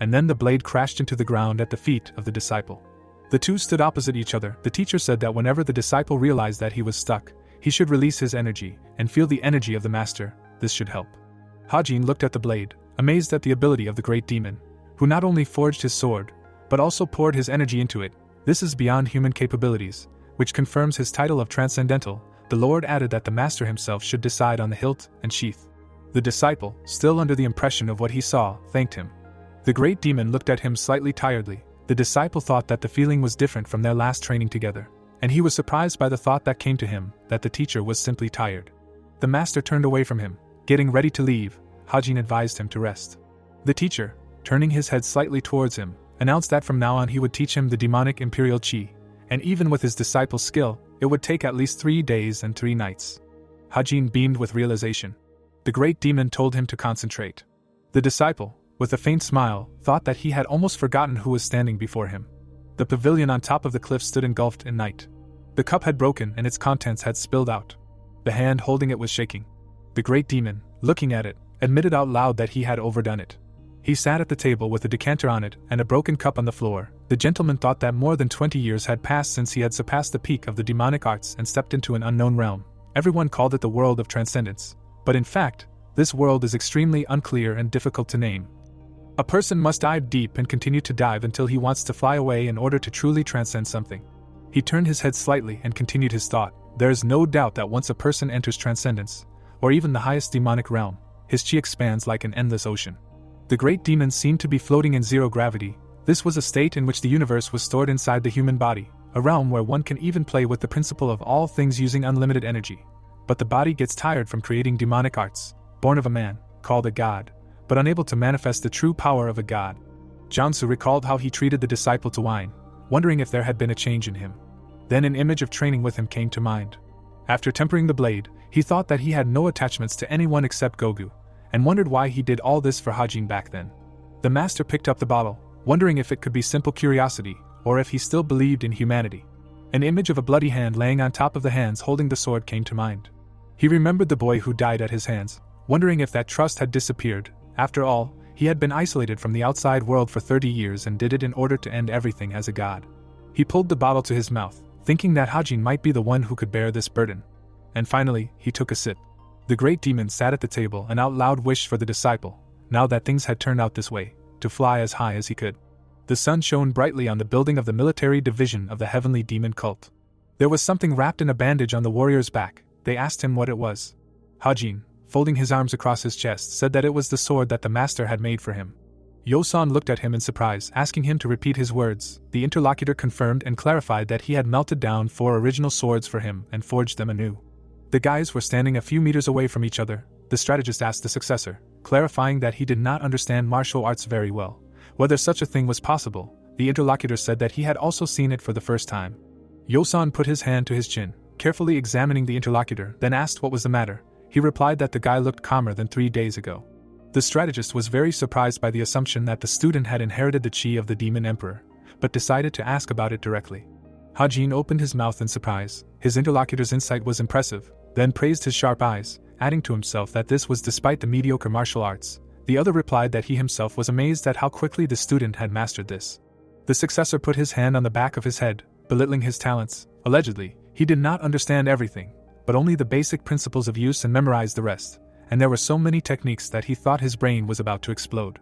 And then the blade crashed into the ground at the feet of the disciple. The two stood opposite each other. The teacher said that whenever the disciple realized that he was stuck, he should release his energy and feel the energy of the master. This should help. Hajin looked at the blade, amazed at the ability of the great demon, who not only forged his sword, but also poured his energy into it. This is beyond human capabilities, which confirms his title of transcendental. The Lord added that the master himself should decide on the hilt and sheath. The disciple, still under the impression of what he saw, thanked him. The great demon looked at him slightly tiredly. The disciple thought that the feeling was different from their last training together, and he was surprised by the thought that came to him, that the teacher was simply tired. The master turned away from him. Getting ready to leave, Hajin advised him to rest. The teacher, turning his head slightly towards him, announced that from now on he would teach him the demonic imperial chi, and even with his disciple's skill, it would take at least 3 days and 3 nights. Hajin beamed with realization. The great demon told him to concentrate. The disciple, with a faint smile, thought that he had almost forgotten who was standing before him. The pavilion on top of the cliff stood engulfed in night. The cup had broken and its contents had spilled out. The hand holding it was shaking. The great demon, looking at it, admitted out loud that he had overdone it. He sat at the table with a decanter on it and a broken cup on the floor. The gentleman thought that more than 20 years had passed since he had surpassed the peak of the demonic arts and stepped into an unknown realm. Everyone called it the world of transcendence, but in fact, this world is extremely unclear and difficult to name. A person must dive deep and continue to dive until he wants to fly away in order to truly transcend something. He turned his head slightly and continued his thought. There is no doubt that once a person enters transcendence, or even the highest demonic realm, his chi expands like an endless ocean. The great demon seemed to be floating in zero gravity. This was a state in which the universe was stored inside the human body, a realm where one can even play with the principle of all things using unlimited energy. But the body gets tired from creating demonic arts, born of a man, called a god, but unable to manifest the true power of a god. Jiangsu recalled how he treated the disciple to wine, wondering if there had been a change in him. Then an image of training with him came to mind. After tempering the blade, he thought that he had no attachments to anyone except Gogu, and wondered why he did all this for Hajin back then. The master picked up the bottle, wondering if it could be simple curiosity, or if he still believed in humanity. An image of a bloody hand laying on top of the hands holding the sword came to mind. He remembered the boy who died at his hands, wondering if that trust had disappeared. After all, he had been isolated from the outside world for 30 years and did it in order to end everything as a god. He pulled the bottle to his mouth, thinking that Hajin might be the one who could bear this burden. And finally, he took a sip. The great demon sat at the table and out loud wished for the disciple, now that things had turned out this way, to fly as high as he could. The sun shone brightly on the building of the military division of the heavenly demon cult. There was something wrapped in a bandage on the warrior's back. They asked him what it was. Hajin, folding his arms across his chest, said that it was the sword that the master had made for him. Yosan looked at him in surprise, asking him to repeat his words. The interlocutor confirmed and clarified that he had melted down 4 original swords for him and forged them anew. The guys were standing a few meters away from each other. The strategist asked the successor, clarifying that he did not understand martial arts very well, whether such a thing was possible. The interlocutor said that he had also seen it for the first time. Yosan put his hand to his chin, carefully examining the interlocutor, then asked what was the matter. He replied that the guy looked calmer than 3 days ago. The strategist was very surprised by the assumption that the student had inherited the chi of the demon emperor, but decided to ask about it directly. Hajin opened his mouth in surprise. His interlocutor's insight was impressive, then praised his sharp eyes, adding to himself that this was despite the mediocre martial arts. The other replied that he himself was amazed at how quickly the student had mastered this. The successor put his hand on the back of his head, belittling his talents. Allegedly, he did not understand everything, but only the basic principles of use and memorized the rest, and there were so many techniques that he thought his brain was about to explode.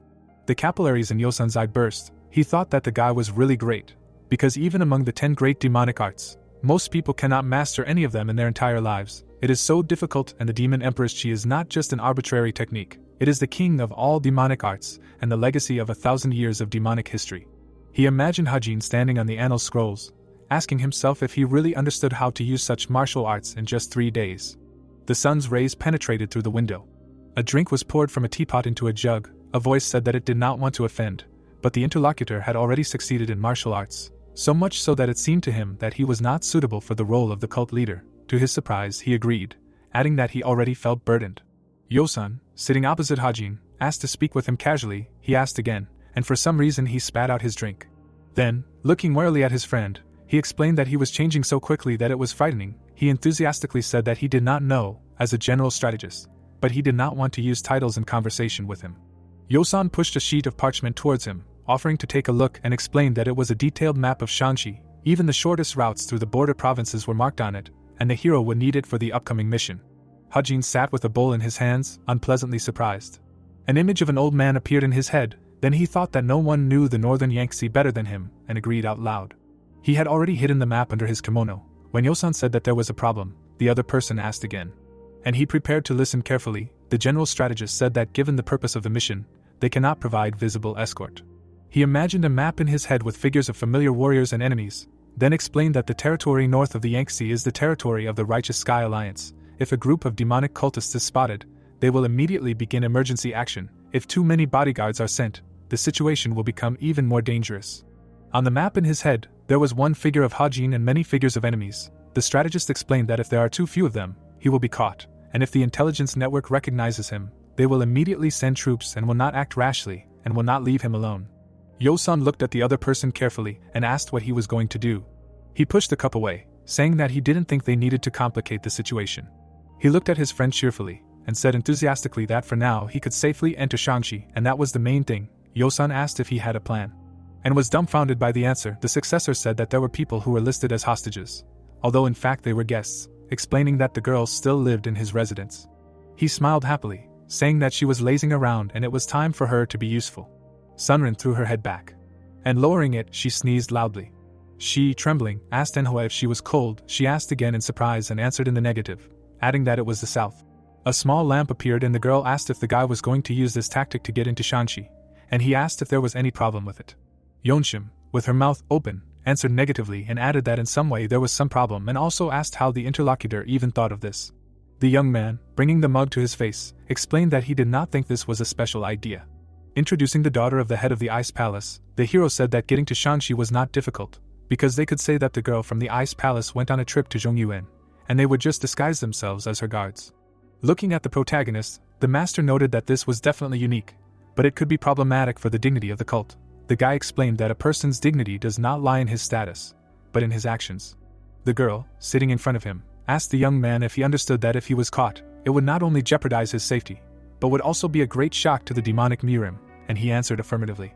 The capillaries in Yosan's eye burst. He thought that the guy was really great, because even among the 10 great demonic arts, most people cannot master any of them in their entire lives. It is so difficult, and the demon emperor's chi is not just an arbitrary technique. It is the king of all demonic arts, and the legacy of 1,000 years of demonic history. He imagined Hajin standing on the annal scrolls, asking himself if he really understood how to use such martial arts in just 3 days. The sun's rays penetrated through the window. A drink was poured from a teapot into a jug. A voice said that it did not want to offend, but the interlocutor had already succeeded in martial arts, so much so that it seemed to him that he was not suitable for the role of the cult leader. To his surprise, he agreed, adding that he already felt burdened. Yosan, sitting opposite Hajin, asked to speak with him casually. He asked again, and for some reason he spat out his drink. Then, looking warily at his friend, he explained that he was changing so quickly that it was frightening. He enthusiastically said that he did not know, as a general strategist, but he did not want to use titles in conversation with him. Yosan pushed a sheet of parchment towards him, offering to take a look, and explained that it was a detailed map of Shanxi. Even the shortest routes through the border provinces were marked on it, and the hero would need it for the upcoming mission. Hajin sat with a bowl in his hands, unpleasantly surprised. An image of an old man appeared in his head. Then he thought that no one knew the northern Yangtze better than him, and agreed out loud. He had already hidden the map under his kimono. When Yosan said that there was a problem, the other person asked again. And he prepared to listen carefully. The general strategist said that given the purpose of the mission, they cannot provide visible escort. He imagined a map in his head with figures of familiar warriors and enemies, then explained that the territory north of the Yangtze is the territory of the Righteous Sky Alliance. If a group of demonic cultists is spotted, they will immediately begin emergency action. If too many bodyguards are sent, the situation will become even more dangerous. On the map in his head, there was one figure of Hajin and many figures of enemies. The strategist explained that if there are too few of them, he will be caught, and if the intelligence network recognizes him, they will immediately send troops and will not act rashly, and will not leave him alone. Yo-sun looked at the other person carefully and asked what he was going to do. He pushed the cup away, saying that he didn't think they needed to complicate the situation. He looked at his friend cheerfully and said enthusiastically that for now he could safely enter Shangxi, and that was the main thing. Yo-sun asked if he had a plan, and was dumbfounded by the answer. The successor said that there were people who were listed as hostages, although in fact they were guests, explaining that the girl still lived in his residence. He smiled happily, saying that she was lazing around and it was time for her to be useful. Sunrin threw her head back, and lowering it, she sneezed loudly. She, trembling, asked Manhwa if she was cold. She asked again in surprise and answered in the negative, adding that it was the south. A small lamp appeared and the girl asked if the guy was going to use this tactic to get into Shanxi, and he asked if there was any problem with it. Yeonshim, with her mouth open, answered negatively and added that in some way there was some problem, and also asked how the interlocutor even thought of this. The young man, bringing the mug to his face, explained that he did not think this was a special idea. Introducing the daughter of the head of the Ice Palace, the hero said that getting to Shanxi was not difficult, because they could say that the girl from the Ice Palace went on a trip to Zhongyuan, and they would just disguise themselves as her guards. Looking at the protagonist, the master noted that this was definitely unique, but it could be problematic for the dignity of the cult. The guy explained that a person's dignity does not lie in his status, but in his actions. The girl, sitting in front of him, asked the young man if he understood that if he was caught, it would not only jeopardize his safety, but would also be a great shock to the demonic Mirim, and he answered affirmatively.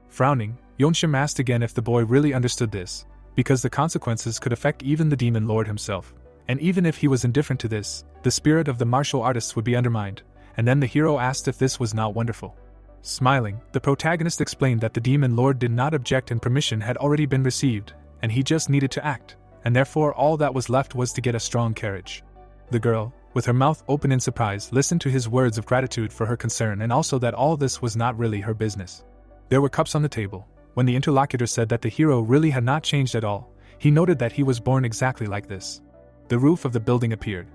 Frowning, Yeonshim asked again if the boy really understood this, because the consequences could affect even the demon lord himself, and even if he was indifferent to this, the spirit of the martial artists would be undermined, and then the hero asked if this was not wonderful. Smiling, the protagonist explained that the demon lord did not object and permission had already been received, and he just needed to act, and therefore all that was left was to get a strong carriage. The girl, with her mouth open in surprise, listened to his words of gratitude for her concern and also that all this was not really her business. There were cups on the table. When the interlocutor said that the hero really had not changed at all, he noted that he was born exactly like this. The roof of the building appeared.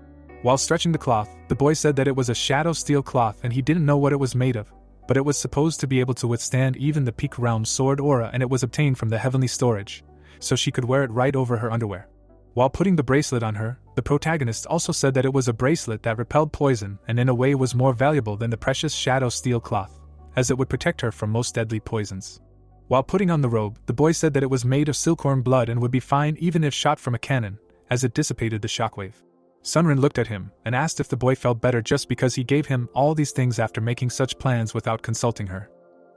While stretching the cloth, the boy said that it was a shadow steel cloth and he didn't know what it was made of, but it was supposed to be able to withstand even the peak round sword aura, and it was obtained from the heavenly storage, so she could wear it right over her underwear. While putting the bracelet on her, the protagonist also said that it was a bracelet that repelled poison and in a way was more valuable than the precious shadow steel cloth, as it would protect her from most deadly poisons. While putting on the robe, the boy said that it was made of silkworm blood and would be fine even if shot from a cannon, as it dissipated the shockwave. Sunrin looked at him and asked if the boy felt better just because he gave him all these things after making such plans without consulting her.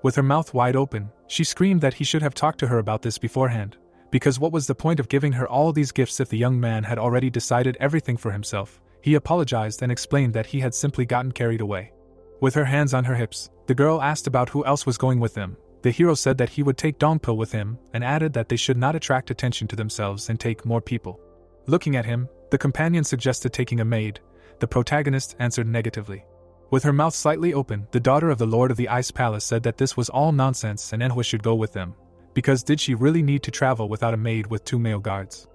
With her mouth wide open, she screamed that he should have talked to her about this beforehand, because what was the point of giving her all these gifts if the young man had already decided everything for himself? He apologized and explained that he had simply gotten carried away. With her hands on her hips, the girl asked about who else was going with them. The hero said that he would take Dongpo with him and added that they should not attract attention to themselves and take more people. Looking at him, the companion suggested taking a maid. The protagonist answered negatively. With her mouth slightly open, the daughter of the Lord of the Ice Palace said that this was all nonsense and Enhwa should go with them, because did she really need to travel without a maid with 2 male guards?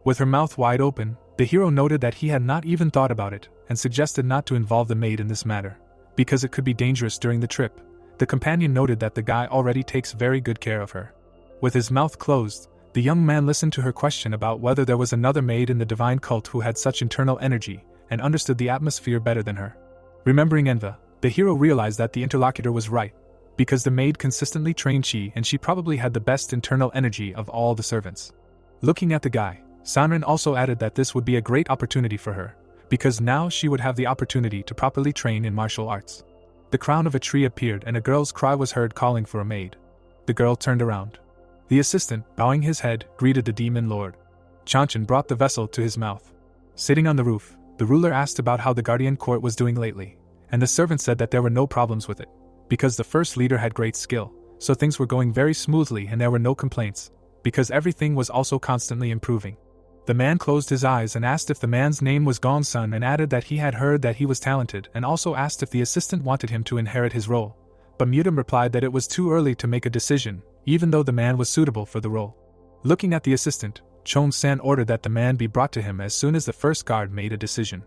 With her mouth wide open, the hero noted that he had not even thought about it and suggested not to involve the maid in this matter, because it could be dangerous during the trip. The companion noted that the guy already takes very good care of her. With his mouth closed, the young man listened to her question about whether there was another maid in the divine cult who had such internal energy and understood the atmosphere better than her. Remembering Enva, the hero realized that the interlocutor was right, because the maid consistently trained she and she probably had the best internal energy of all the servants. Looking at the guy, Sanrin also added that this would be a great opportunity for her, because now she would have the opportunity to properly train in martial arts. The crown of a tree appeared and a girl's cry was heard calling for a maid. The girl turned around. The assistant, bowing his head, greeted the demon lord. Chanchan brought the vessel to his mouth. Sitting on the roof, the ruler asked about how the guardian court was doing lately, and the servant said that there were no problems with it, because the first leader had great skill, so things were going very smoothly and there were no complaints, because everything was also constantly improving. The man closed his eyes and asked if the man's name was Gongsun and added that he had heard that he was talented and also asked if the assistant wanted him to inherit his role, but Mutum replied that it was too early to make a decision, even though the man was suitable for the role. Looking at the assistant, Chong-san ordered that the man be brought to him as soon as the first guard made a decision.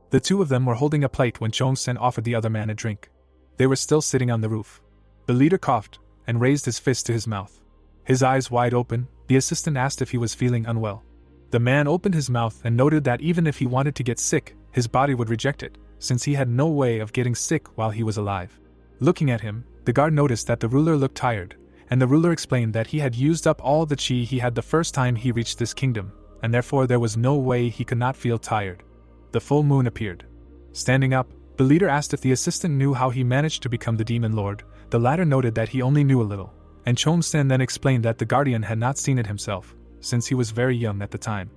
The two of them were holding a plate when Chong-san offered the other man a drink. They were still sitting on the roof. The leader coughed and raised his fist to his mouth. His eyes wide open, the assistant asked if he was feeling unwell. The man opened his mouth and noted that even if he wanted to get sick, his body would reject it, since he had no way of getting sick while he was alive. Looking at him, the guard noticed that the ruler looked tired, and the ruler explained that he had used up all the chi he had the first time he reached this kingdom, and therefore there was no way he could not feel tired. The full moon appeared. Standing up, the leader asked if the assistant knew how he managed to become the demon lord. The latter noted that he only knew a little, and Chomsen then explained that the guardian had not seen it himself, since he was very young at the time.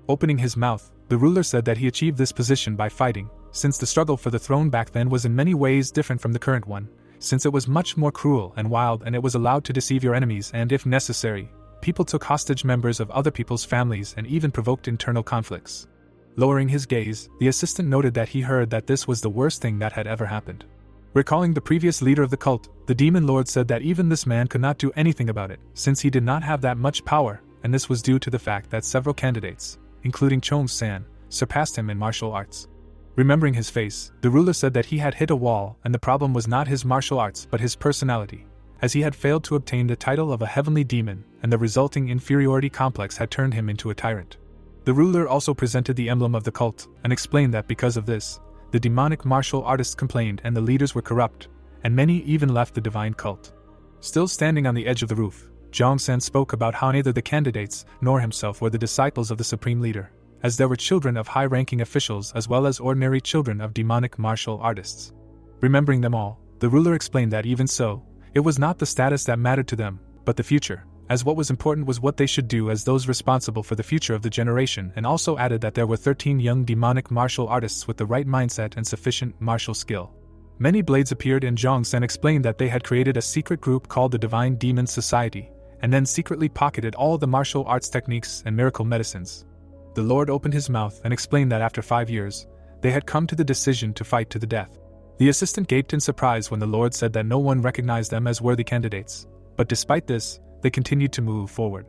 Opening his mouth, the ruler said that he achieved this position by fighting, since the struggle for the throne back then was in many ways different from the current one, since it was much more cruel and wild and it was allowed to deceive your enemies and, if necessary, people took hostage members of other people's families and even provoked internal conflicts. Lowering his gaze, the assistant noted that he heard that this was the worst thing that had ever happened. Recalling the previous leader of the cult, the demon lord said that even this man could not do anything about it, since he did not have that much power, and this was due to the fact that several candidates, including Chong-san, surpassed him in martial arts. Remembering his face, the ruler said that he had hit a wall and the problem was not his martial arts but his personality, as he had failed to obtain the title of a heavenly demon and the resulting inferiority complex had turned him into a tyrant. The ruler also presented the emblem of the cult and explained that because of this, the demonic martial artists complained and the leaders were corrupt, and many even left the divine cult. Still standing on the edge of the roof, Jong-san spoke about how neither the candidates nor himself were the disciples of the supreme leader, as there were children of high-ranking officials as well as ordinary children of demonic martial artists. Remembering them all, the ruler explained that even so, it was not the status that mattered to them, but the future, as what was important was what they should do as those responsible for the future of the generation, and also added that there were 13 young demonic martial artists with the right mindset and sufficient martial skill. Many blades appeared and Jong-sen explained that they had created a secret group called the Divine Demon Society, and then secretly pocketed all the martial arts techniques and miracle medicines. The Lord opened his mouth and explained that after 5 years, they had come to the decision to fight to the death. The assistant gaped in surprise when the Lord said that no one recognized them as worthy candidates, but despite this, they continued to move forward.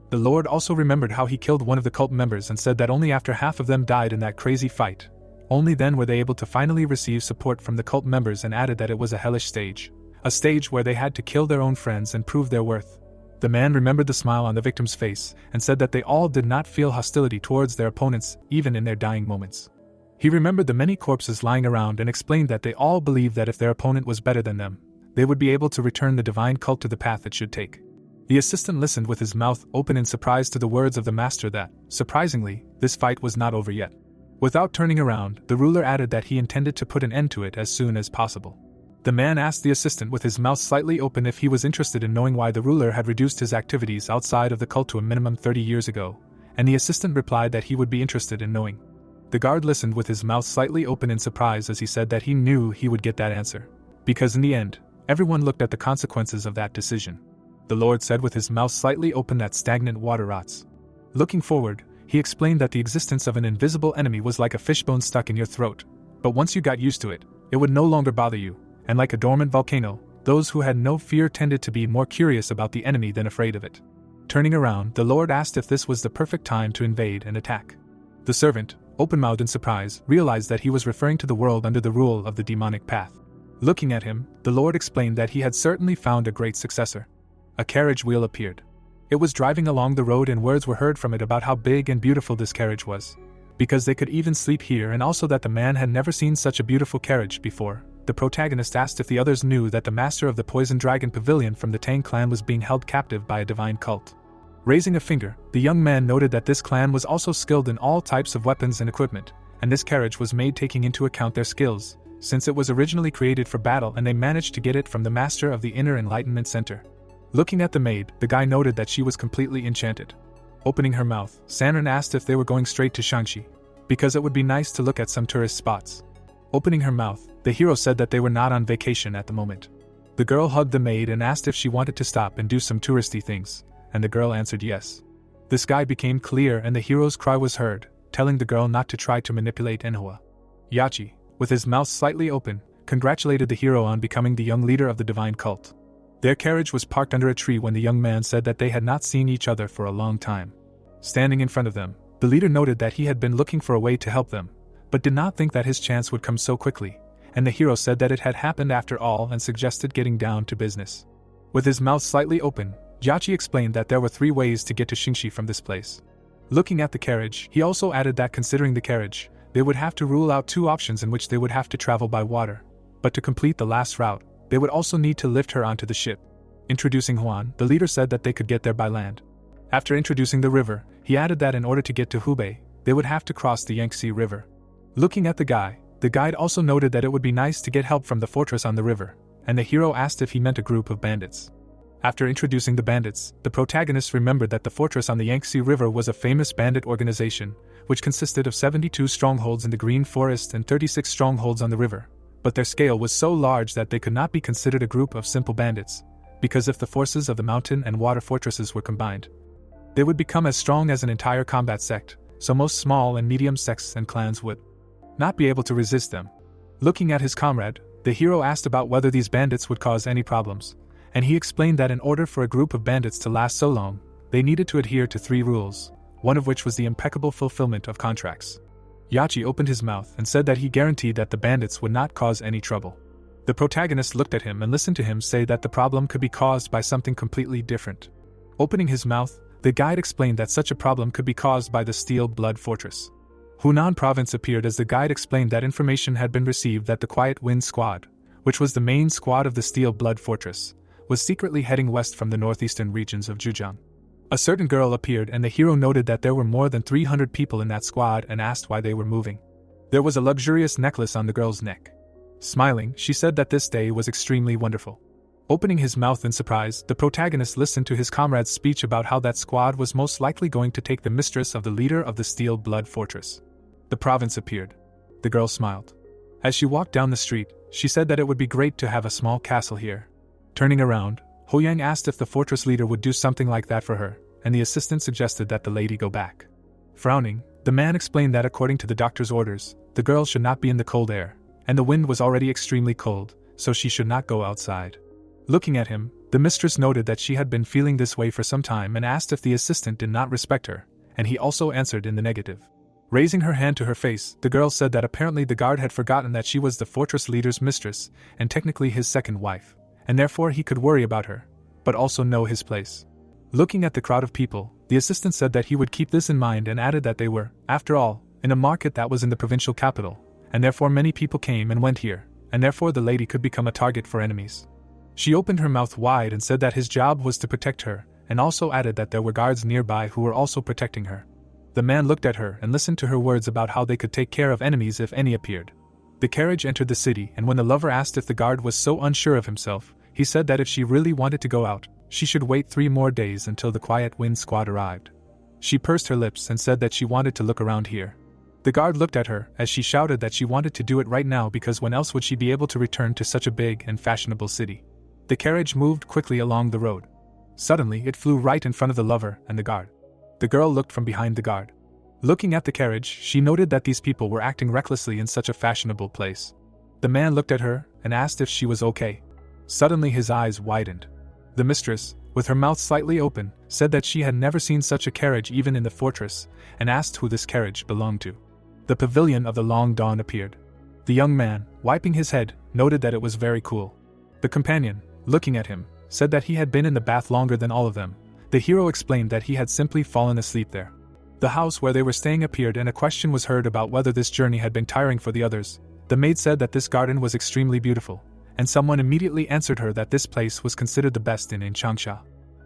The Lord also remembered how he killed one of the cult members and said that only after half of them died in that crazy fight, only then were they able to finally receive support from the cult members, and added that it was a hellish stage, a stage where they had to kill their own friends and prove their worth. The man remembered the smile on the victim's face and said that they all did not feel hostility towards their opponents even in their dying moments. He remembered the many corpses lying around and explained that they all believed that if their opponent was better than them, they would be able to return the divine cult to the path it should take. The assistant listened with his mouth open in surprise to the words of the master that, surprisingly, this fight was not over yet. Without turning around, the ruler added that he intended to put an end to it as soon as possible. The man asked the assistant with his mouth slightly open if he was interested in knowing why the ruler had reduced his activities outside of the cult to a minimum 30 years ago, and the assistant replied that he would be interested in knowing. The guard listened with his mouth slightly open in surprise as he said that he knew he would get that answer, because in the end, everyone looked at the consequences of that decision. The Lord said with his mouth slightly open that stagnant water rots. Looking forward, he explained that the existence of an invisible enemy was like a fishbone stuck in your throat, but once you got used to it, it would no longer bother you, and like a dormant volcano, those who had no fear tended to be more curious about the enemy than afraid of it. Turning around, the Lord asked if this was the perfect time to invade and attack. The servant, open-mouthed in surprise, realized that he was referring to the world under the rule of the demonic path. Looking at him, the Lord explained that he had certainly found a great successor. A carriage wheel appeared. It was driving along the road and words were heard from it about how big and beautiful this carriage was, because they could even sleep here, and also that the man had never seen such a beautiful carriage before. The protagonist asked if the others knew that the master of the Poison Dragon Pavilion from the Tang clan was being held captive by a divine cult. Raising a finger, the young man noted that this clan was also skilled in all types of weapons and equipment, and this carriage was made taking into account their skills, since it was originally created for battle and they managed to get it from the master of the Inner Enlightenment Center. Looking at the maid, the guy noted that she was completely enchanted. Opening her mouth, Sanren asked if they were going straight to Shangxi, because it would be nice to look at some tourist spots. Opening her mouth, the hero said that they were not on vacation at the moment. The girl hugged the maid and asked if she wanted to stop and do some touristy things, and the girl answered yes. The sky became clear and the hero's cry was heard, telling the girl not to try to manipulate Manhwa. Yachi, with his mouth slightly open, congratulated the hero on becoming the young leader of the divine cult. Their carriage was parked under a tree when the young man said that they had not seen each other for a long time. Standing in front of them, the leader noted that he had been looking for a way to help them, but did not think that his chance would come so quickly, and the hero said that it had happened after all and suggested getting down to business. With his mouth slightly open, Yachi explained that there were 3 ways to get to Xingxi from this place. Looking at the carriage, he also added that considering the carriage, they would have to rule out 2 options in which they would have to travel by water, but to complete the last route, they would also need to lift her onto the ship. Introducing Huan, the leader said that they could get there by land. After introducing the river, he added that in order to get to Hubei, they would have to cross the Yangtze River. Looking at the guide also noted that it would be nice to get help from the fortress on the river, and the hero asked if he meant a group of bandits. After introducing the bandits, the protagonist remembered that the fortress on the Yangtze River was a famous bandit organization, which consisted of 72 strongholds in the Green Forest and 36 strongholds on the river, but their scale was so large that they could not be considered a group of simple bandits, because if the forces of the mountain and water fortresses were combined, they would become as strong as an entire combat sect, so most small and medium sects and clans would not be able to resist them. Looking at his comrade, the hero asked about whether these bandits would cause any problems, and he explained that in order for a group of bandits to last so long, they needed to adhere to 3 rules, one of which was the impeccable fulfillment of contracts. Yachi opened his mouth and said that he guaranteed that the bandits would not cause any trouble. The protagonist looked at him and listened to him say that the problem could be caused by something completely different. Opening his mouth, the guide explained that such a problem could be caused by the Steel Blood Fortress. Hunan Province appeared as the guide explained that information had been received that the Quiet Wind Squad, which was the main squad of the Steel Blood Fortress, was secretly heading west from the northeastern regions of Zhejiang. A certain girl appeared and the hero noted that there were more than 300 people in that squad and asked why they were moving. There was a luxurious necklace on the girl's neck. Smiling, she said that this day was extremely wonderful. Opening his mouth in surprise, the protagonist listened to his comrade's speech about how that squad was most likely going to take the mistress of the leader of the Steel Blood Fortress. The province appeared. The girl smiled. As she walked down the street, she said that it would be great to have a small castle here. Turning around, Ho Yang asked if the fortress leader would do something like that for her, and the assistant suggested that the lady go back. Frowning, the man explained that according to the doctor's orders, the girl should not be in the cold air, and the wind was already extremely cold, so she should not go outside. Looking at him, the mistress noted that she had been feeling this way for some time and asked if the assistant did not respect her, and he also answered in the negative. Raising her hand to her face, the girl said that apparently the guard had forgotten that she was the fortress leader's mistress, and technically his second wife, and therefore he could worry about her, but also know his place. Looking at the crowd of people, the assistant said that he would keep this in mind and added that they were, after all, in a market that was in the provincial capital, and therefore many people came and went here, and therefore the lady could become a target for enemies. She opened her mouth wide and said that his job was to protect her, and also added that there were guards nearby who were also protecting her. The man looked at her and listened to her words about how they could take care of enemies if any appeared. The carriage entered the city, and when the lover asked if the guard was so unsure of himself, he said that if she really wanted to go out, she should wait 3 more days until the Quiet Wind Squad arrived. She pursed her lips and said that she wanted to look around here. The guard looked at her as she shouted that she wanted to do it right now because when else would she be able to return to such a big and fashionable city? The carriage moved quickly along the road. Suddenly, it flew right in front of the lover and the guard. The girl looked from behind the guard. Looking at the carriage, she noted that these people were acting recklessly in such a fashionable place. The man looked at her and asked if she was okay. Suddenly his eyes widened. The mistress, with her mouth slightly open, said that she had never seen such a carriage even in the fortress, and asked who this carriage belonged to. The pavilion of the Long Dawn appeared. The young man, wiping his head, noted that it was very cool. The companion, looking at him, said that he had been in the bath longer than all of them. The hero explained that he had simply fallen asleep there. The house where they were staying appeared and a question was heard about whether this journey had been tiring for the others. The maid said that this garden was extremely beautiful, and someone immediately answered her that this place was considered the best in Changsha.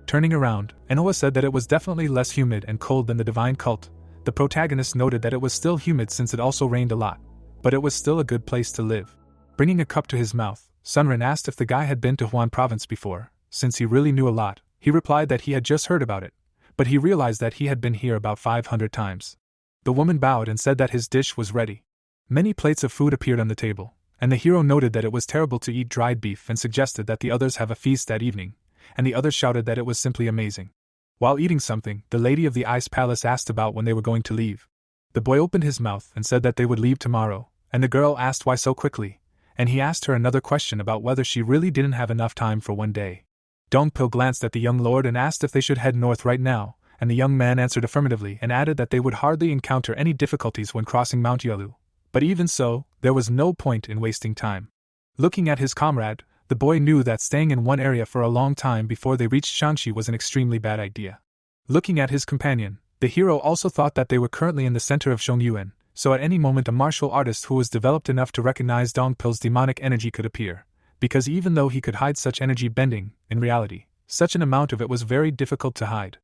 Turning around, Enoa said that it was definitely less humid and cold than the divine cult. The protagonist noted that it was still humid since it also rained a lot, but it was still a good place to live. Bringing a cup to his mouth, Sunrin asked if the guy had been to Huan Province before. Since he really knew a lot, he replied that he had just heard about it, but he realized that he had been here about 500 times. The woman bowed and said that his dish was ready. Many plates of food appeared on the table, and the hero noted that it was terrible to eat dried beef and suggested that the others have a feast that evening, and the others shouted that it was simply amazing. While eating something, the lady of the Ice Palace asked about when they were going to leave. The boy opened his mouth and said that they would leave tomorrow, and the girl asked why so quickly, and he asked her another question about whether she really didn't have enough time for one day. Dongpil glanced at the young lord and asked if they should head north right now, and the young man answered affirmatively and added that they would hardly encounter any difficulties when crossing Mount Yalu. But even so, there was no point in wasting time. Looking at his comrade, the boy knew that staying in one area for a long time before they reached Shanxi was an extremely bad idea. Looking at his companion, the hero also thought that they were currently in the center of Zhongyuan, so at any moment a martial artist who was developed enough to recognize Dongpil's demonic energy could appear. because even though he could hide such energy bending, in reality, such an amount of it was very difficult to hide.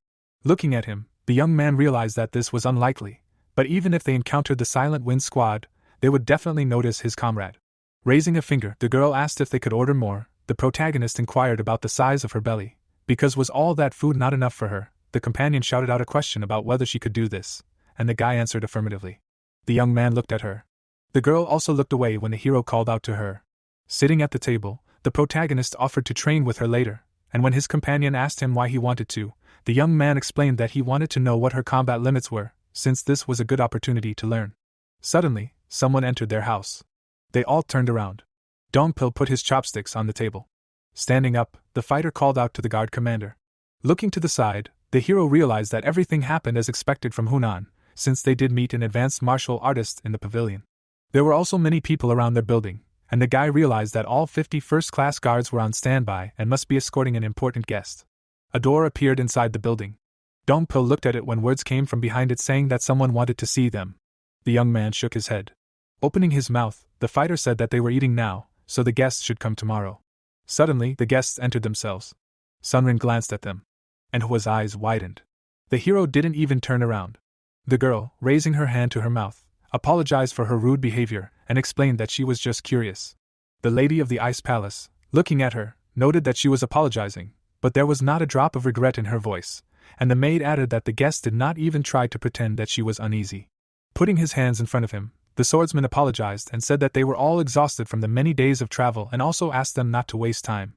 Looking at him, the young man realized that this was unlikely, but even if they encountered the Silent Wind squad, they would definitely notice his comrade. Raising a finger, the girl asked if they could order more. The protagonist inquired about the size of her belly, because was all that food not enough for her? The companion shouted out a question about whether she could do this, and the guy answered affirmatively. The young man looked at her. The girl also looked away when the hero called out to her. Sitting at the table, the protagonist offered to train with her later, and when his companion asked him why he wanted to, the young man explained that he wanted to know what her combat limits were, since this was a good opportunity to learn. Suddenly, someone entered their house. They all turned around. Dongpil put his chopsticks on the table. Standing up, the fighter called out to the guard commander. Looking to the side, the hero realized that everything happened as expected from Hunan, since they did meet an advanced martial artist in the pavilion. There were also many people around their building, and the guy realized that all 50 first-class guards were on standby and must be escorting an important guest. A door appeared inside the building. Dongpil looked at it when words came from behind it saying that someone wanted to see them. The young man shook his head. Opening his mouth, the fighter said that they were eating now, so the guests should come tomorrow. Suddenly, the guests entered themselves. Sunrin glanced at them, and Hua's eyes widened. The hero didn't even turn around. The girl, raising her hand to her mouth, apologized for her rude behavior and explained that she was just curious. The lady of the Ice Palace, looking at her, noted that she was apologizing, but there was not a drop of regret in her voice, and the maid added that the guest did not even try to pretend that she was uneasy. Putting his hands in front of him, the swordsman apologized and said that they were all exhausted from the many days of travel and also asked them not to waste time.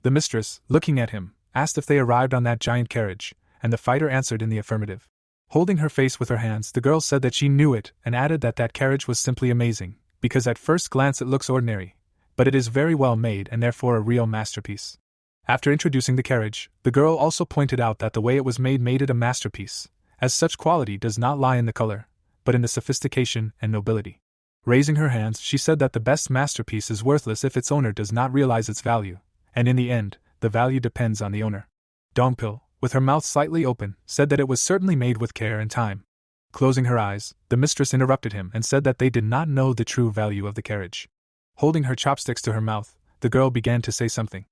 The mistress, looking at him, asked if they arrived on that giant carriage, and the fighter answered in the affirmative. Holding her face with her hands, the girl said that she knew it and added that that carriage was simply amazing, because at first glance it looks ordinary, but it is very well made and therefore a real masterpiece. After introducing the carriage, the girl also pointed out that the way it was made it a masterpiece, as such quality does not lie in the color, but in the sophistication and nobility. Raising her hands, she said that the best masterpiece is worthless if its owner does not realize its value, and in the end, the value depends on the owner. Dongpil, with her mouth slightly open, said that it was certainly made with care and time. Closing her eyes, the mistress interrupted him and said that they did not know the true value of the carriage. Holding her chopsticks to her mouth, the girl began to say something.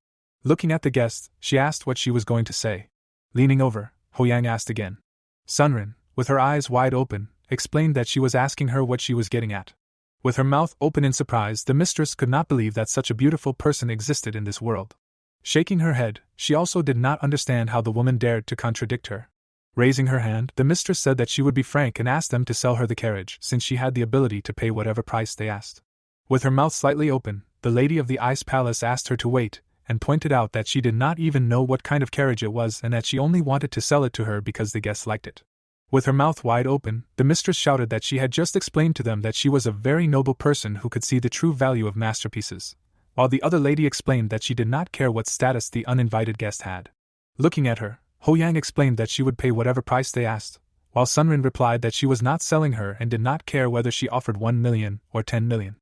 Looking at the guest, she asked what she was going to say. Leaning over, Hoyang asked again. Sunrin, with her eyes wide open, explained that she was asking her what she was getting at. With her mouth open in surprise, the mistress could not believe that such a beautiful person existed in this world. Shaking her head, she also did not understand how the woman dared to contradict her. Raising her hand, the mistress said that she would be frank and asked them to sell her the carriage since she had the ability to pay whatever price they asked. With her mouth slightly open, the lady of the Ice Palace asked her to wait, and pointed out that she did not even know what kind of carriage it was and that she only wanted to sell it to her because the guests liked it. With her mouth wide open, the mistress shouted that she had just explained to them that she was a very noble person who could see the true value of masterpieces, while the other lady explained that she did not care what status the uninvited guest had. Looking at her, Hoyang explained that she would pay whatever price they asked, while Sunrin replied that she was not selling her and did not care whether she offered 1 million or 10 million.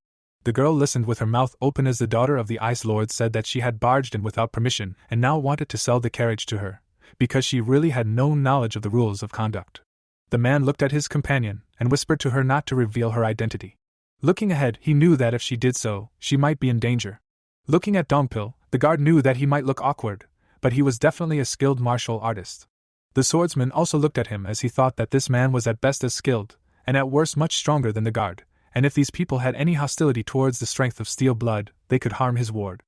The girl listened with her mouth open as the daughter of the Ice Lord said that she had barged in without permission and now wanted to sell the carriage to her, because she really had no knowledge of the rules of conduct. The man looked at his companion and whispered to her not to reveal her identity. Looking ahead, he knew that if she did so, she might be in danger. Looking at Dongpil, the guard knew that he might look awkward, but he was definitely a skilled martial artist. The swordsman also looked at him as he thought that this man was at best as skilled, and at worst much stronger than the guard, and if these people had any hostility towards the strength of steel blood, they could harm his ward.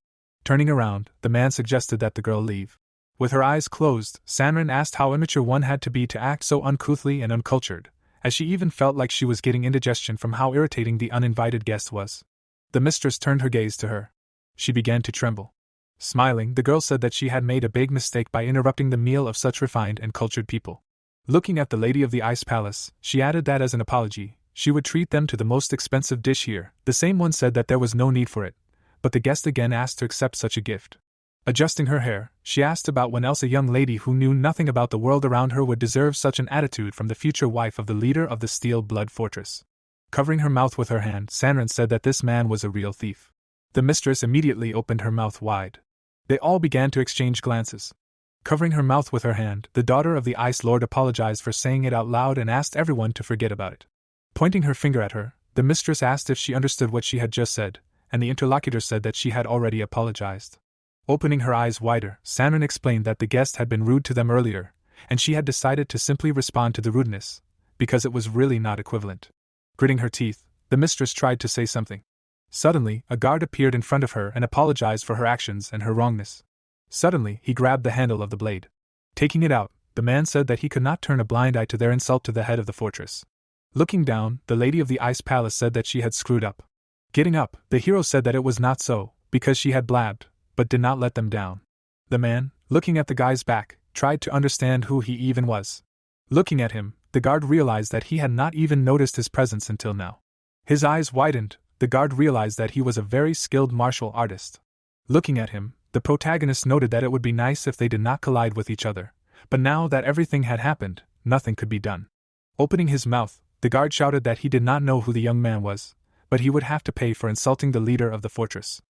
Turning around, the man suggested that the girl leave. With her eyes closed, Sanrin asked how immature one had to be to act so uncouthly and uncultured, as she even felt like she was getting indigestion from how irritating the uninvited guest was. The mistress turned her gaze to her. She began to tremble. Smiling, the girl said that she had made a big mistake by interrupting the meal of such refined and cultured people. Looking at the lady of the Ice Palace, she added that as an apology, she would treat them to the most expensive dish here. The same one said that there was no need for it, but the guest again asked to accept such a gift. Adjusting her hair, she asked about when else a young lady who knew nothing about the world around her would deserve such an attitude from the future wife of the leader of the Steel Blood Fortress. Covering her mouth with her hand, Sanrin said that this man was a real thief. The mistress immediately opened her mouth wide. They all began to exchange glances. Covering her mouth with her hand, the daughter of the Ice Lord apologized for saying it out loud and asked everyone to forget about it. Pointing her finger at her, the mistress asked if she understood what she had just said, and the interlocutor said that she had already apologized. Opening her eyes wider, Sanrin explained that the guest had been rude to them earlier, and she had decided to simply respond to the rudeness, because it was really not equivalent. Gritting her teeth, the mistress tried to say something. Suddenly, a guard appeared in front of her and apologized for her actions and her wrongness. Suddenly, he grabbed the handle of the blade. Taking it out, the man said that he could not turn a blind eye to their insult to the head of the fortress. Looking down, the lady of the ice palace said that she had screwed up. Getting up, the hero said that it was not so, because she had blabbed, but did not let them down. The man, looking at the guy's back, tried to understand who he even was. Looking at him, the guard realized that he had not even noticed his presence until now. His eyes widened, the guard realized that he was a very skilled martial artist. Looking at him, the protagonist noted that it would be nice if they did not collide with each other, but now that everything had happened, nothing could be done. Opening his mouth, the guard shouted that he did not know who the young man was, but he would have to pay for insulting the leader of the fortress.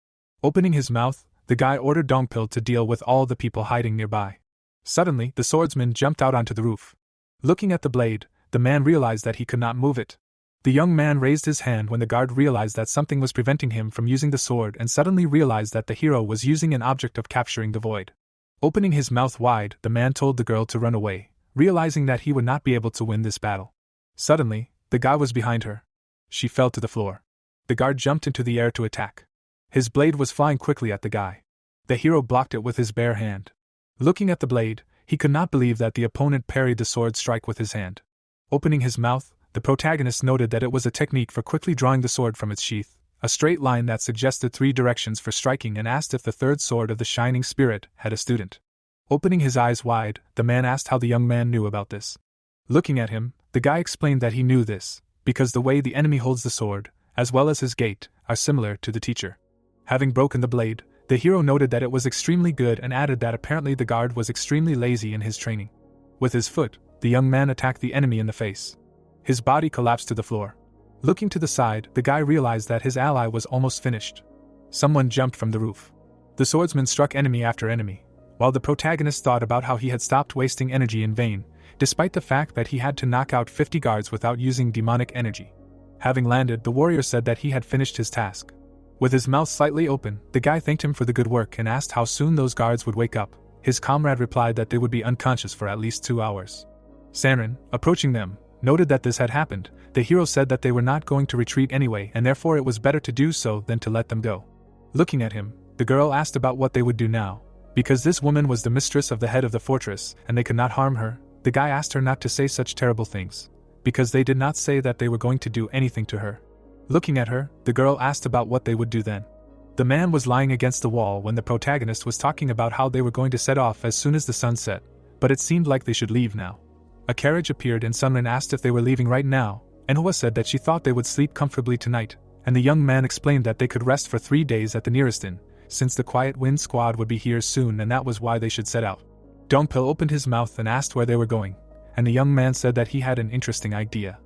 Opening his mouth, the guy ordered Dongpil to deal with all the people hiding nearby. Suddenly, the swordsman jumped out onto the roof. Looking at the blade, the man realized that he could not move it. The young man raised his hand when the guard realized that something was preventing him from using the sword and suddenly realized that the hero was using an object of capturing the void. Opening his mouth wide, the man told the girl to run away, realizing that he would not be able to win this battle. Suddenly, the guy was behind her. She fell to the floor. The guard jumped into the air to attack. His blade was flying quickly at the guy. The hero blocked it with his bare hand. Looking at the blade, he could not believe that the opponent parried the sword strike with his hand. Opening his mouth, the protagonist noted that it was a technique for quickly drawing the sword from its sheath, a straight line that suggested 3 directions for striking, and asked if the third sword of the Shining Spirit had a student. Opening his eyes wide, the man asked how the young man knew about this. Looking at him, the guy explained that he knew this, because the way the enemy holds the sword, as well as his gait, are similar to the teacher. Having broken the blade, the hero noted that it was extremely good and added that apparently the guard was extremely lazy in his training. With his foot, the young man attacked the enemy in the face. His body collapsed to the floor. Looking to the side, the guy realized that his ally was almost finished. Someone jumped from the roof. The swordsman struck enemy after enemy, while the protagonist thought about how he had stopped wasting energy in vain, despite the fact that he had to knock out 50 guards without using demonic energy. Having landed, the warrior said that he had finished his task. With his mouth slightly open, the guy thanked him for the good work and asked how soon those guards would wake up. His comrade replied that they would be unconscious for at least 2 hours. Sanrin, approaching them, noted that this had happened. The hero said that they were not going to retreat anyway, and therefore it was better to do so than to let them go. Looking at him, the girl asked about what they would do now. Because this woman was the mistress of the head of the fortress, and they could not harm her, the guy asked her not to say such terrible things, because they did not say that they were going to do anything to her. Looking at her, the girl asked about what they would do then. The man was lying against the wall when the protagonist was talking about how they were going to set off as soon as the sun set, but it seemed like they should leave now. A carriage appeared and Sunrin asked if they were leaving right now, and Hua said that she thought they would sleep comfortably tonight, and the young man explained that they could rest for 3 days at the nearest inn, since the Quiet Wind squad would be here soon and that was why they should set out. Dongpil opened his mouth and asked where they were going, and the young man said that he had an interesting idea.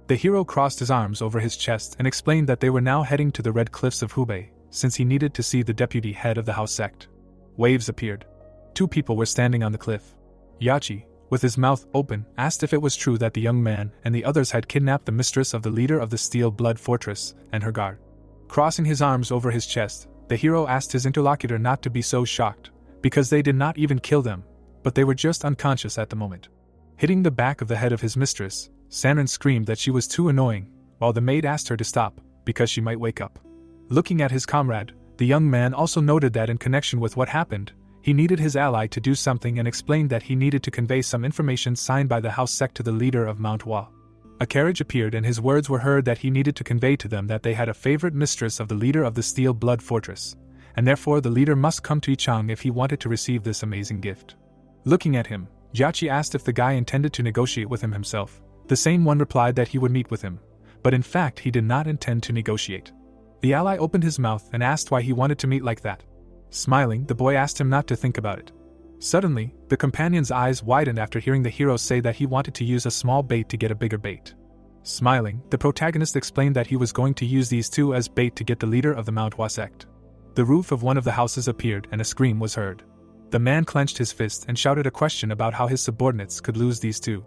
The hero crossed his arms over his chest and explained that they were now heading to the Red Cliffs of Hubei, since he needed to see the deputy head of the house sect. Waves appeared. 2 people were standing on the cliff. Yachi, with his mouth open, asked if it was true that the young man and the others had kidnapped the mistress of the leader of the Steel Blood Fortress and her guard. Crossing his arms over his chest, the hero asked his interlocutor not to be so shocked, because they did not even kill them, but they were just unconscious at the moment. Hitting the back of the head of his mistress, Sanrin screamed that she was too annoying, while the maid asked her to stop, because she might wake up. Looking at his comrade, the young man also noted that in connection with what happened, he needed his ally to do something and explained that he needed to convey some information signed by the house sect to the leader of Manhwa. A carriage appeared and his words were heard that he needed to convey to them that they had a favorite mistress of the leader of the Steel Blood Fortress, and therefore the leader must come to Ichang if he wanted to receive this amazing gift. Looking at him, Jiachi asked if the guy intended to negotiate with him himself. The same one replied that he would meet with him, but in fact he did not intend to negotiate. The ally opened his mouth and asked why he wanted to meet like that. Smiling, the boy asked him not to think about it. Suddenly, the companion's eyes widened after hearing the hero say that he wanted to use a small bait to get a bigger bait. Smiling, the protagonist explained that he was going to use these 2 as bait to get the leader of the Manhwa sect. The roof of one of the houses appeared and a scream was heard. The man clenched his fist and shouted a question about how his subordinates could lose these 2.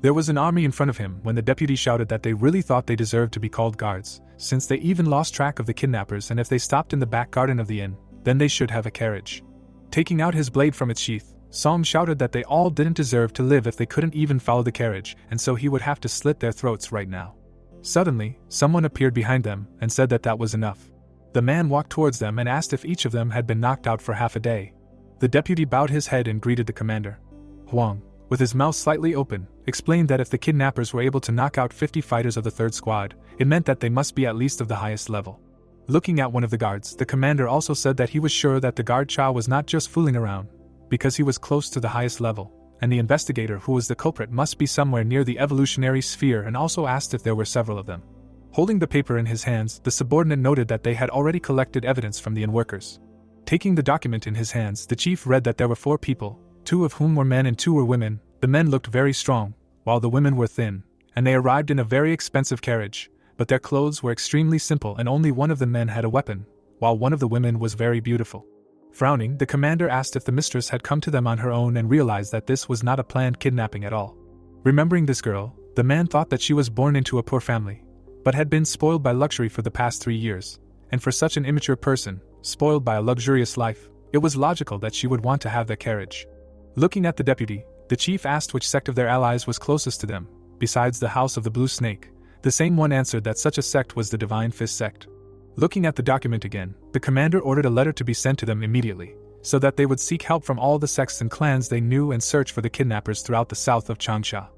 There was an army in front of him when the deputy shouted that they really thought they deserved to be called guards, since they even lost track of the kidnappers, and if they stopped in the back garden of the inn, then they should have a carriage. Taking out his blade from its sheath, Song shouted that they all didn't deserve to live if they couldn't even follow the carriage, and so he would have to slit their throats right now. Suddenly, someone appeared behind them and said that that was enough. The man walked towards them and asked if each of them had been knocked out for half a day. The deputy bowed his head and greeted the commander. Huang, with his mouth slightly open, explained that if the kidnappers were able to knock out 50 fighters of the third squad, it meant that they must be at least of the highest level. Looking at one of the guards, the commander also said that he was sure that the guard Chow was not just fooling around, because he was close to the highest level, and the investigator who was the culprit must be somewhere near the evolutionary sphere, and also asked if there were several of them. Holding the paper in his hands, the subordinate noted that they had already collected evidence from the inn workers. Taking the document in his hands, the chief read that there were 4 people, 2 of whom were men and 2 were women. The men looked very strong, while the women were thin, and they arrived in a very expensive carriage, but their clothes were extremely simple and only one of the men had a weapon, while one of the women was very beautiful. Frowning, the commander asked if the mistress had come to them on her own and realized that this was not a planned kidnapping at all. Remembering this girl, the man thought that she was born into a poor family, but had been spoiled by luxury for the past 3 years, and for such an immature person, spoiled by a luxurious life, it was logical that she would want to have their carriage. Looking at the deputy, the chief asked which sect of their allies was closest to them, besides the House of the Blue Snake. The same one answered that such a sect was the Divine Fist sect. Looking at the document again, the commander ordered a letter to be sent to them immediately, so that they would seek help from all the sects and clans they knew and search for the kidnappers throughout the south of Changsha.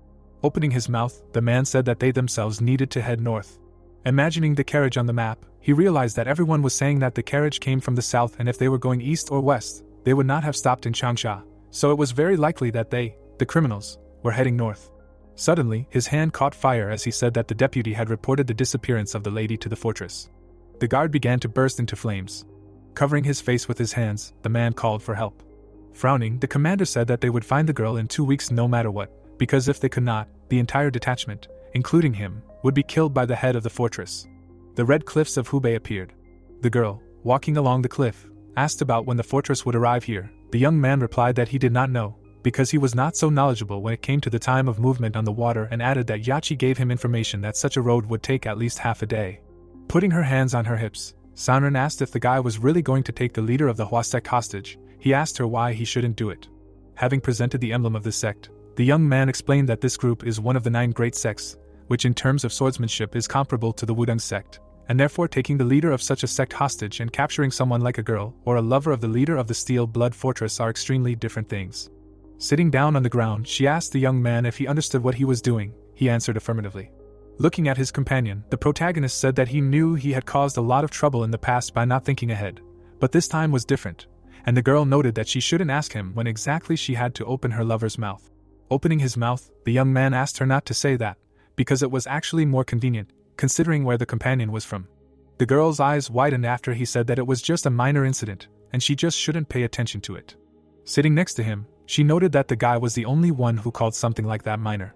Opening his mouth, the man said that they themselves needed to head north. Imagining the carriage on the map, he realized that everyone was saying that the carriage came from the south, and if they were going east or west, they would not have stopped in Changsha, so it was very likely that they, the criminals, were heading north. Suddenly, his hand caught fire as he said that the deputy had reported the disappearance of the lady to the fortress. The guard began to burst into flames. Covering his face with his hands, the man called for help. Frowning, the commander said that they would find the girl in 2 weeks no matter what, because if they could not, the entire detachment, including him, would be killed by the head of the fortress. The red cliffs of Hubei appeared. The girl, walking along the cliff, asked about when the fortress would arrive here. The young man replied that he did not know, because he was not so knowledgeable when it came to the time of movement on the water, and added that Yachi gave him information that such a road would take at least half a day. Putting her hands on her hips, Sanren asked if the guy was really going to take the leader of the Hua sect hostage. He asked her why he shouldn't do it. Having presented the emblem of the sect, the young man explained that this group is one of the 9 great sects, which in terms of swordsmanship is comparable to the Wudang sect, and therefore taking the leader of such a sect hostage and capturing someone like a girl or a lover of the leader of the Steel Blood Fortress are extremely different things. Sitting down on the ground, she asked the young man if he understood what he was doing. He answered affirmatively. Looking at his companion, the protagonist said that he knew he had caused a lot of trouble in the past by not thinking ahead, but this time was different, and the girl noted that she shouldn't ask him when exactly she had to open her lover's mouth. Opening his mouth, the young man asked her not to say that, because it was actually more convenient, considering where the companion was from. The girl's eyes widened after he said that it was just a minor incident, and she just shouldn't pay attention to it. Sitting next to him, she noted that the guy was the only one who called something like that minor.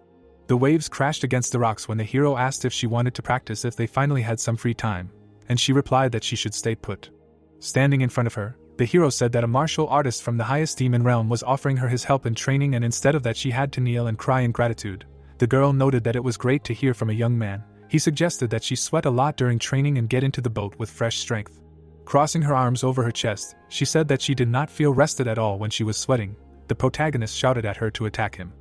The waves crashed against the rocks when the hero asked if she wanted to practice if they finally had some free time, and she replied that she should stay put. Standing in front of her, the hero said that a martial artist from the highest demon realm was offering her his help in training, and instead of that she had to kneel and cry in gratitude. The girl noted that it was great to hear from a young man. He suggested that she sweat a lot during training and get into the boat with fresh strength. Crossing her arms over her chest, she said that she did not feel rested at all when she was sweating. The protagonist shouted at her to attack him.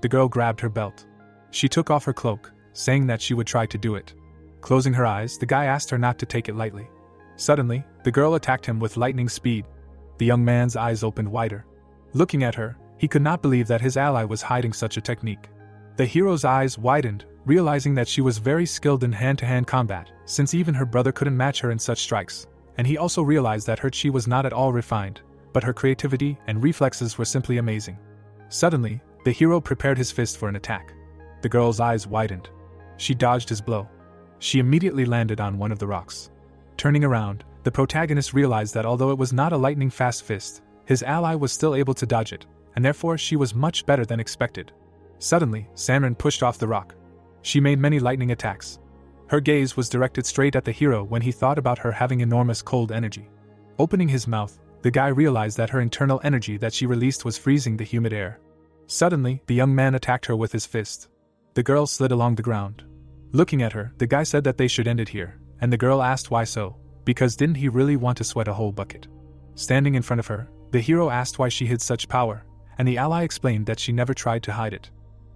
The girl grabbed her belt. She took off her cloak, saying that she would try to do it. Closing her eyes, the guy asked her not to take it lightly. Suddenly, the girl attacked him with lightning speed. The young man's eyes opened wider. Looking at her, he could not believe that his ally was hiding such a technique. The hero's eyes widened, realizing that she was very skilled in hand-to-hand combat, since even her brother couldn't match her in such strikes, and he also realized that her chi was not at all refined, but her creativity and reflexes were simply amazing. Suddenly, the hero prepared his fist for an attack. The girl's eyes widened. She dodged his blow. She immediately landed on one of the rocks. Turning around, the protagonist realized that although it was not a lightning-fast fist, his ally was still able to dodge it, and therefore she was much better than expected. Suddenly, Sanren pushed off the rock. She made many lightning attacks. Her gaze was directed straight at the hero when he thought about her having enormous cold energy. Opening his mouth, the guy realized that her internal energy that she released was freezing the humid air. Suddenly, the young man attacked her with his fist. The girl slid along the ground. Looking at her, the guy said that they should end it here, and the girl asked why so, because didn't he really want to sweat a whole bucket? Standing in front of her, the hero asked why she hid such power, and the ally explained that she never tried to hide it.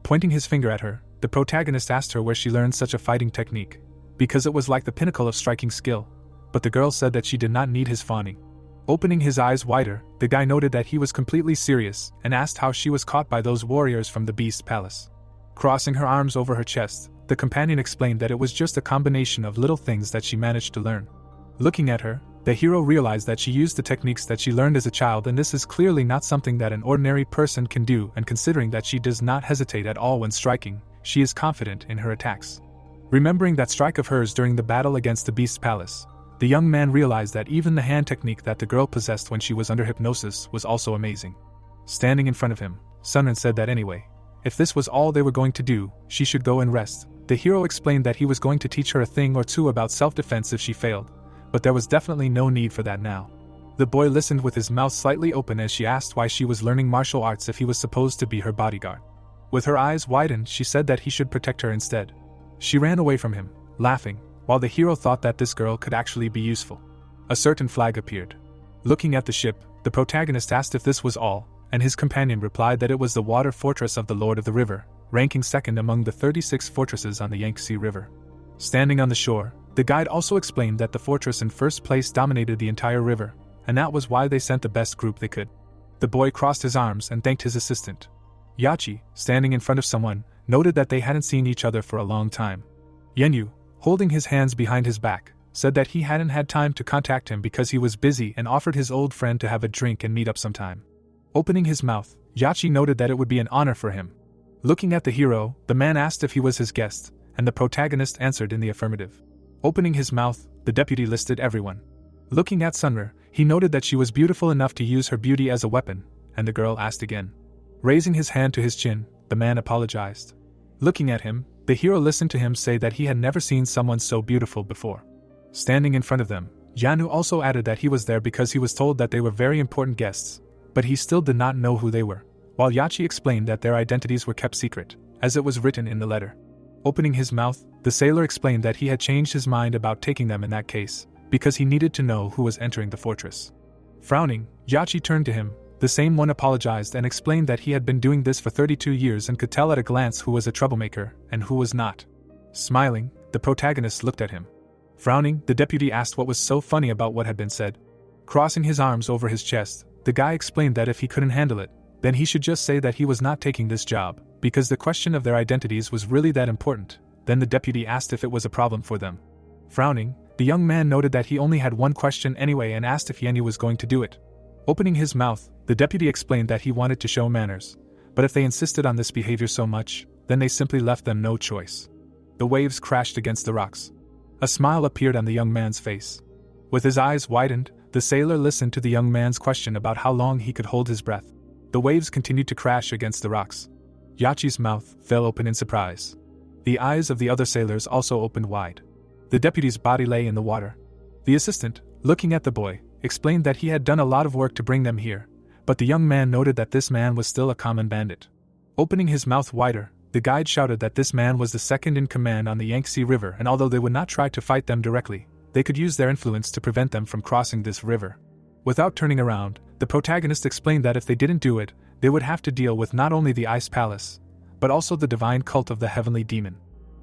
Pointing his finger at her, the protagonist asked her where she learned such a fighting technique, because it was like the pinnacle of striking skill, but the girl said that she did not need his fawning. Opening his eyes wider, the guy noted that he was completely serious and asked how she was caught by those warriors from the Beast Palace. Crossing her arms over her chest, the companion explained that it was just a combination of little things that she managed to learn. Looking at her, the hero realized that she used the techniques that she learned as a child, and this is clearly not something that an ordinary person can do, and considering that she does not hesitate at all when striking, she is confident in her attacks. Remembering that strike of hers during the battle against the Beast Palace, the young man realized that even the hand technique that the girl possessed when she was under hypnosis was also amazing. Standing in front of him, Sunren said that anyway, if this was all they were going to do, she should go and rest. The hero explained that he was going to teach her a thing or two about self-defense if she failed, but there was definitely no need for that now. The boy listened with his mouth slightly open as she asked why she was learning martial arts if he was supposed to be her bodyguard. With her eyes widened, she said that he should protect her instead. She ran away from him, laughing, while the hero thought that this girl could actually be useful. A certain flag appeared. Looking at the ship, the protagonist asked if this was all, and his companion replied that it was the water fortress of the Lord of the River, ranking second among the 36 fortresses on the Yangtze River. Standing on the shore, the guide also explained that the fortress in first place dominated the entire river, and that was why they sent the best group they could. The boy crossed his arms and thanked his assistant. Yachi, standing in front of someone, noted that they hadn't seen each other for a long time. Yenyu, holding his hands behind his back, said that he hadn't had time to contact him because he was busy and offered his old friend to have a drink and meet up sometime. Opening his mouth, Yachi noted that it would be an honor for him. Looking at the hero, the man asked if he was his guest, and the protagonist answered in the affirmative. Opening his mouth, the deputy listed everyone. Looking at Sunra, he noted that she was beautiful enough to use her beauty as a weapon, and the girl asked again. Raising his hand to his chin, the man apologized. Looking at him, the hero listened to him say that he had never seen someone so beautiful before. Standing in front of them, Yanu also added that he was there because he was told that they were very important guests, but he still did not know who they were, while Yachi explained that their identities were kept secret, as it was written in the letter. Opening his mouth, the sailor explained that he had changed his mind about taking them in that case, because he needed to know who was entering the fortress. Frowning, Yachi turned to him. The same one apologized and explained that he had been doing this for 32 years and could tell at a glance who was a troublemaker and who was not. Smiling, the protagonist looked at him. Frowning, the deputy asked what was so funny about what had been said. Crossing his arms over his chest, the guy explained that if he couldn't handle it, then he should just say that he was not taking this job, because the question of their identities was really that important. Then the deputy asked if it was a problem for them. Frowning, the young man noted that he only had one question anyway and asked if Yenyu was going to do it. Opening his mouth, the deputy explained that he wanted to show manners, but if they insisted on this behavior so much, then they simply left them no choice. The waves crashed against the rocks. A smile appeared on the young man's face. With his eyes widened, the sailor listened to the young man's question about how long he could hold his breath. The waves continued to crash against the rocks. Yachi's mouth fell open in surprise. The eyes of the other sailors also opened wide. The deputy's body lay in the water. The assistant, looking at the boy, explained that he had done a lot of work to bring them here, but the young man noted that this man was still a common bandit. Opening his mouth wider, the guide shouted that this man was the second in command on the Yangtze River, and although they would not try to fight them directly, they could use their influence to prevent them from crossing this river. Without turning around, the protagonist explained that if they didn't do it, they would have to deal with not only the Ice Palace, but also the divine cult of the Heavenly Demon.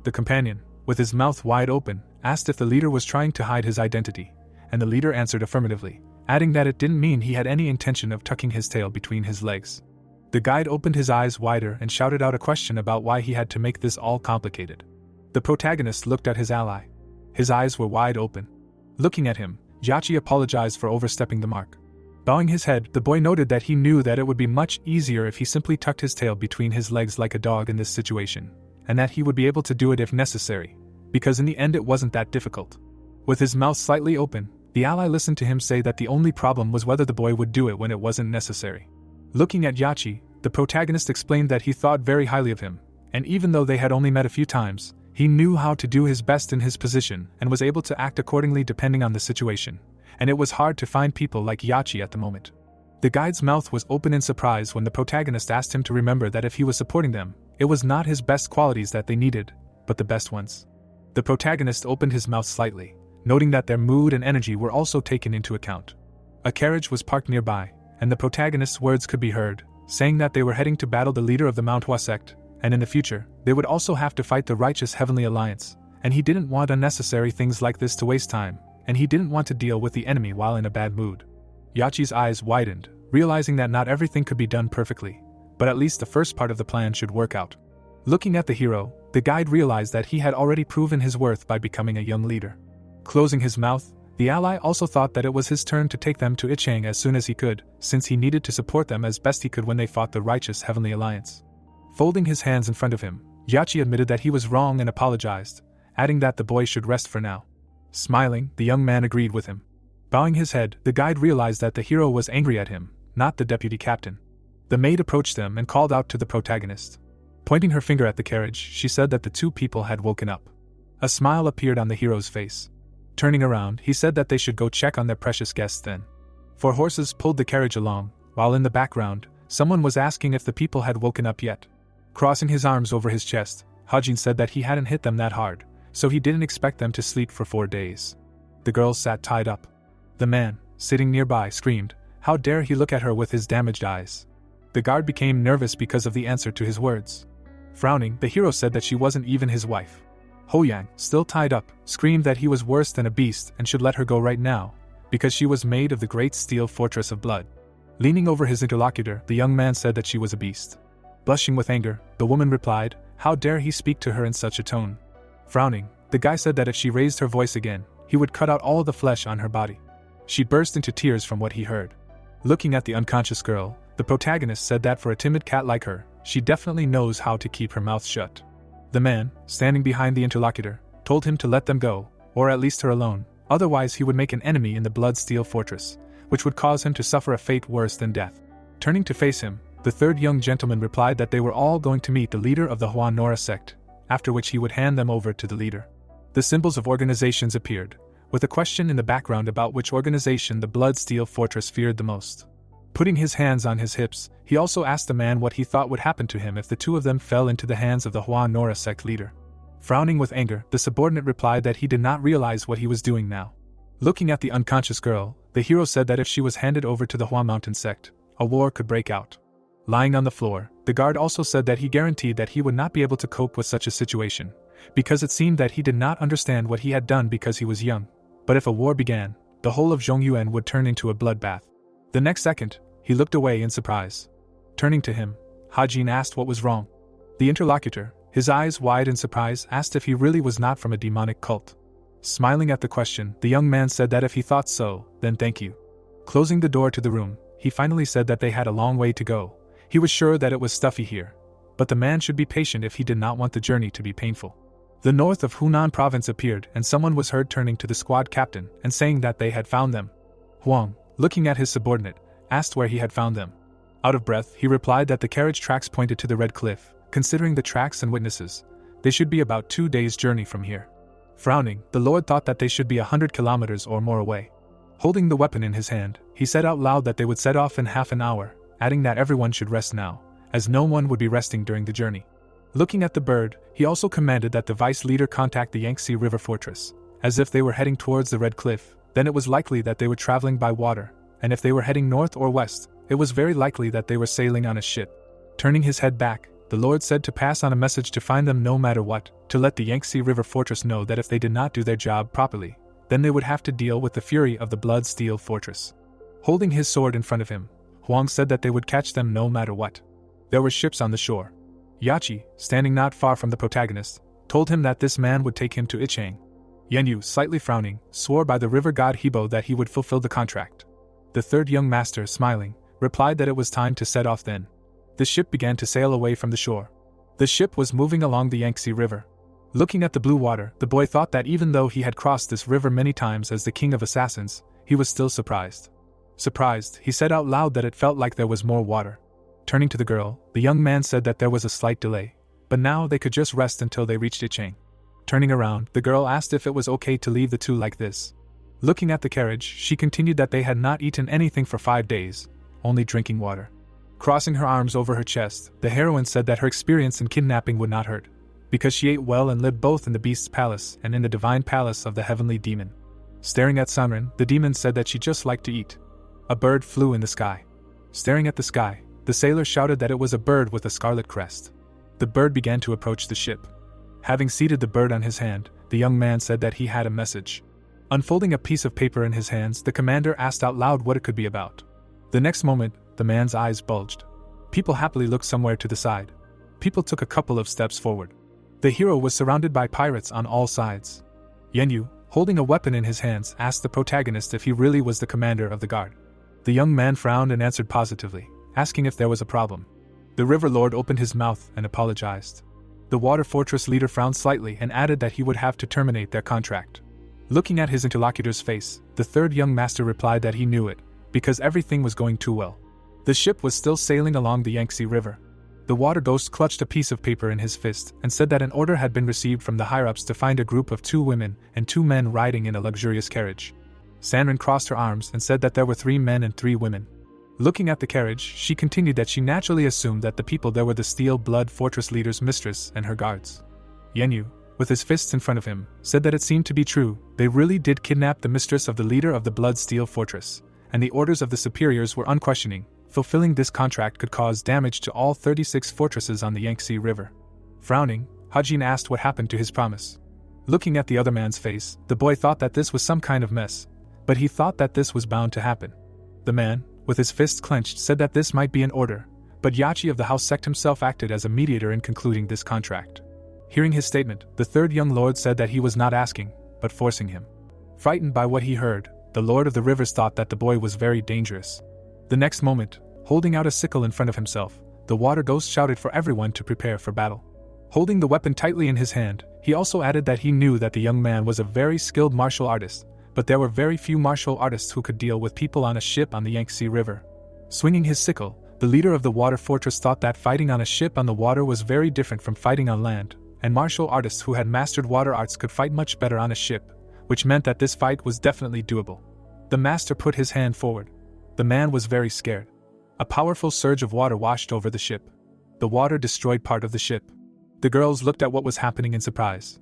The companion, with his mouth wide open, asked if the leader was trying to hide his identity, and the leader answered affirmatively, adding that it didn't mean he had any intention of tucking his tail between his legs. The guide opened his eyes wider and shouted out a question about why he had to make this all complicated. The protagonist looked at his ally. His eyes were wide open. Looking at him, Yachi apologized for overstepping the mark. Bowing his head, the boy noted that he knew that it would be much easier if he simply tucked his tail between his legs like a dog in this situation, and that he would be able to do it if necessary, because in the end it wasn't that difficult. With his mouth slightly open, the ally listened to him say that the only problem was whether the boy would do it when it wasn't necessary. Looking at Yachi, the protagonist explained that he thought very highly of him, and even though they had only met a few times, he knew how to do his best in his position and was able to act accordingly depending on the situation, and it was hard to find people like Yachi at the moment. The guide's mouth was open in surprise when the protagonist asked him to remember that if he was supporting them, It was not his best qualities that they needed, but the best ones. The protagonist opened his mouth slightly, noting that their mood and energy were also taken into account. A carriage was parked nearby, and the protagonist's words could be heard, saying that they were heading to battle the leader of the Manhwa sect, and in the future, they would also have to fight the righteous Heavenly Alliance, and he didn't want unnecessary things like this to waste time, and he didn't want to deal with the enemy while in a bad mood. Yachi's eyes widened, realizing that not everything could be done perfectly, but at least the first part of the plan should work out. Looking at the hero, the guide realized that he had already proven his worth by becoming a young leader. Closing his mouth, the ally also thought that it was his turn to take them to Ichang as soon as he could, since he needed to support them as best he could when they fought the righteous Heavenly Alliance. Folding his hands in front of him, Yachi admitted that he was wrong and apologized, adding that the boy should rest for now. Smiling, the young man agreed with him. Bowing his head, the guide realized that the hero was angry at him, not the deputy captain. The maid approached them and called out to the protagonist. Pointing her finger at the carriage, she said that the two people had woken up. A smile appeared on the hero's face. Turning around, he said that they should go check on their precious guests then. Four horses pulled the carriage along, while in the background, someone was asking if the people had woken up yet. Crossing his arms over his chest, Hajin said that he hadn't hit them that hard, so he didn't expect them to sleep for 4 days. The girls sat tied up. The man, sitting nearby, screamed, "How dare he look at her with his damaged eyes?" The guard became nervous because of the answer to his words. Frowning, the hero said that she wasn't even his wife. Hoyang, still tied up, screamed that he was worse than a beast and should let her go right now, because she was made of the great steel fortress of blood. Leaning over his interlocutor, the young man said that she was a beast. Blushing with anger, the woman replied, "How dare he speak to her in such a tone?" Frowning, the guy said that if she raised her voice again, he would cut out all the flesh on her body. She burst into tears from what he heard. Looking at the unconscious girl, the protagonist said that for a timid cat like her, she definitely knows how to keep her mouth shut. The man, standing behind the interlocutor, told him to let them go, or at least her alone, otherwise he would make an enemy in the blood steel fortress, which would cause him to suffer a fate worse than death. Turning to face him, the third young gentleman replied that they were all going to meet the leader of the Hua Nora sect, after which he would hand them over to the leader. The symbols of organizations appeared, with a question in the background about which organization the blood steel fortress feared the most. Putting his hands on his hips, he also asked the man what he thought would happen to him if the two of them fell into the hands of the Hua Nora sect leader. Frowning with anger, the subordinate replied that he did not realize what he was doing now. Looking at the unconscious girl, the hero said that if she was handed over to the Hua Mountain sect, a war could break out. Lying on the floor, the guard also said that he guaranteed that he would not be able to cope with such a situation, because it seemed that he did not understand what he had done because he was young. But if a war began, the whole of Zhongyuan would turn into a bloodbath. The next second, he looked away in surprise. Turning to him, Hajin asked what was wrong. The interlocutor, his eyes wide in surprise, asked if he really was not from a demonic cult. Smiling at the question, the young man said that if he thought so, then thank you. Closing the door to the room, he finally said that they had a long way to go. He was sure that it was stuffy here, but the man should be patient if he did not want the journey to be painful. The north of Hunan province appeared and someone was heard turning to the squad captain and saying that they had found them. Huang, looking at his subordinate, asked where he had found them. Out of breath, he replied that the carriage tracks pointed to the Red Cliff. Considering the tracks and witnesses, they should be about 2 days' journey from here. Frowning, the lord thought that they should be 100 kilometers or more away. Holding the weapon in his hand, he said out loud that they would set off in half an hour, adding that everyone should rest now, as no one would be resting during the journey. Looking at the bird, he also commanded that the vice leader contact the Yangtze River Fortress, as if they were heading towards the Red Cliff, then it was likely that they were traveling by water, and if they were heading north or west, it was very likely that they were sailing on a ship. Turning his head back, the Lord said to pass on a message to find them no matter what, to let the Yangtze River Fortress know that if they did not do their job properly, then they would have to deal with the fury of the Blood Steel Fortress. Holding his sword in front of him, Huang said that they would catch them no matter what. There were ships on the shore. Yachi, standing not far from the protagonist, told him that this man would take him to Ichang. Yenyu, slightly frowning, swore by the river god Hebo that he would fulfill the contract. The third young master, smiling, replied that it was time to set off then. The ship began to sail away from the shore. The ship was moving along the Yangtze River. Looking at the blue water, the boy thought that even though he had crossed this river many times as the king of assassins, he was still surprised. Surprised, he said out loud that it felt like there was more water. Turning to the girl, the young man said that there was a slight delay, but now they could just rest until they reached Ichang. Turning around, the girl asked if it was okay to leave the two like this. Looking at the carriage, she continued that they had not eaten anything for 5 days, only drinking water. Crossing her arms over her chest, the heroine said that her experience in kidnapping would not hurt, because she ate well and lived both in the beast's palace and in the divine palace of the heavenly demon. Staring at Sanren, the demon said that she just liked to eat. A bird flew in the sky. Staring at the sky, the sailor shouted that it was a bird with a scarlet crest. The bird began to approach the ship. Having seated the bird on his hand, the young man said that he had a message. Unfolding a piece of paper in his hands, the commander asked out loud what it could be about. The next moment, the man's eyes bulged. People happily looked somewhere to the side. People took a couple of steps forward. The hero was surrounded by pirates on all sides. Yenyu, holding a weapon in his hands, asked the protagonist if he really was the commander of the guard. The young man frowned and answered positively, asking if there was a problem. The river lord opened his mouth and apologized. The water fortress leader frowned slightly and added that he would have to terminate their contract. Looking at his interlocutor's face, the third young master replied that he knew it, because everything was going too well. The ship was still sailing along the Yangtze River. The water ghost clutched a piece of paper in his fist and said that an order had been received from the higher-ups to find a group of 2 women and 2 men riding in a luxurious carriage. Sanren crossed her arms and said that there were 3 men and 3 women. Looking at the carriage, she continued that she naturally assumed that the people there were the Steel Blood Fortress leader's mistress and her guards. Yenyu, with his fists in front of him, said that it seemed to be true, they really did kidnap the mistress of the leader of the Blood Steel Fortress, and the orders of the superiors were unquestioning. Fulfilling this contract could cause damage to all 36 fortresses on the Yangtze River. Frowning, Hajin asked what happened to his promise. Looking at the other man's face, the boy thought that this was some kind of mess, but he thought that this was bound to happen. The man, with his fists clenched, said that this might be an order, but Yachi of the house sect himself acted as a mediator in concluding this contract. Hearing his statement, the third young lord said that he was not asking, but forcing him. Frightened by what he heard, the Lord of the Rivers thought that the boy was very dangerous. The next moment, holding out a sickle in front of himself, the water ghost shouted for everyone to prepare for battle. Holding the weapon tightly in his hand, he also added that he knew that the young man was a very skilled martial artist, but there were very few martial artists who could deal with people on a ship on the Yangtze River. Swinging his sickle, the leader of the water fortress thought that fighting on a ship on the water was very different from fighting on land, and martial artists who had mastered water arts could fight much better on a ship, which meant that this fight was definitely doable. The master put his hand forward. The man was very scared. A powerful surge of water washed over the ship. The water destroyed part of the ship. The girls looked at what was happening in surprise.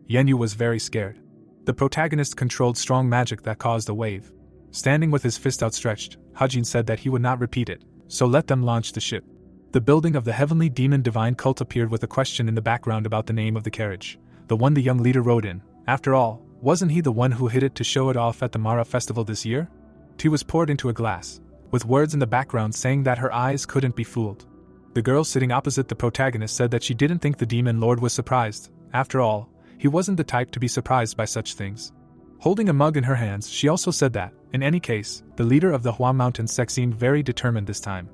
Yenyu was very scared. The protagonist controlled strong magic that caused a wave. Standing with his fist outstretched, Hajin said that he would not repeat it, so let them launch the ship. The building of the Heavenly Demon Divine Cult appeared with a question in the background about the name of the carriage, the one the young leader rode in. After all, wasn't he the one who hid it to show it off at the Mara festival this year? Tea was poured into a glass, with words in the background saying that her eyes couldn't be fooled. The girl sitting opposite the protagonist said that she didn't think the demon lord was surprised. After all, he wasn't the type to be surprised by such things. Holding a mug in her hands, she also said that, in any case, the leader of the Hua Mountain sect seemed very determined this time.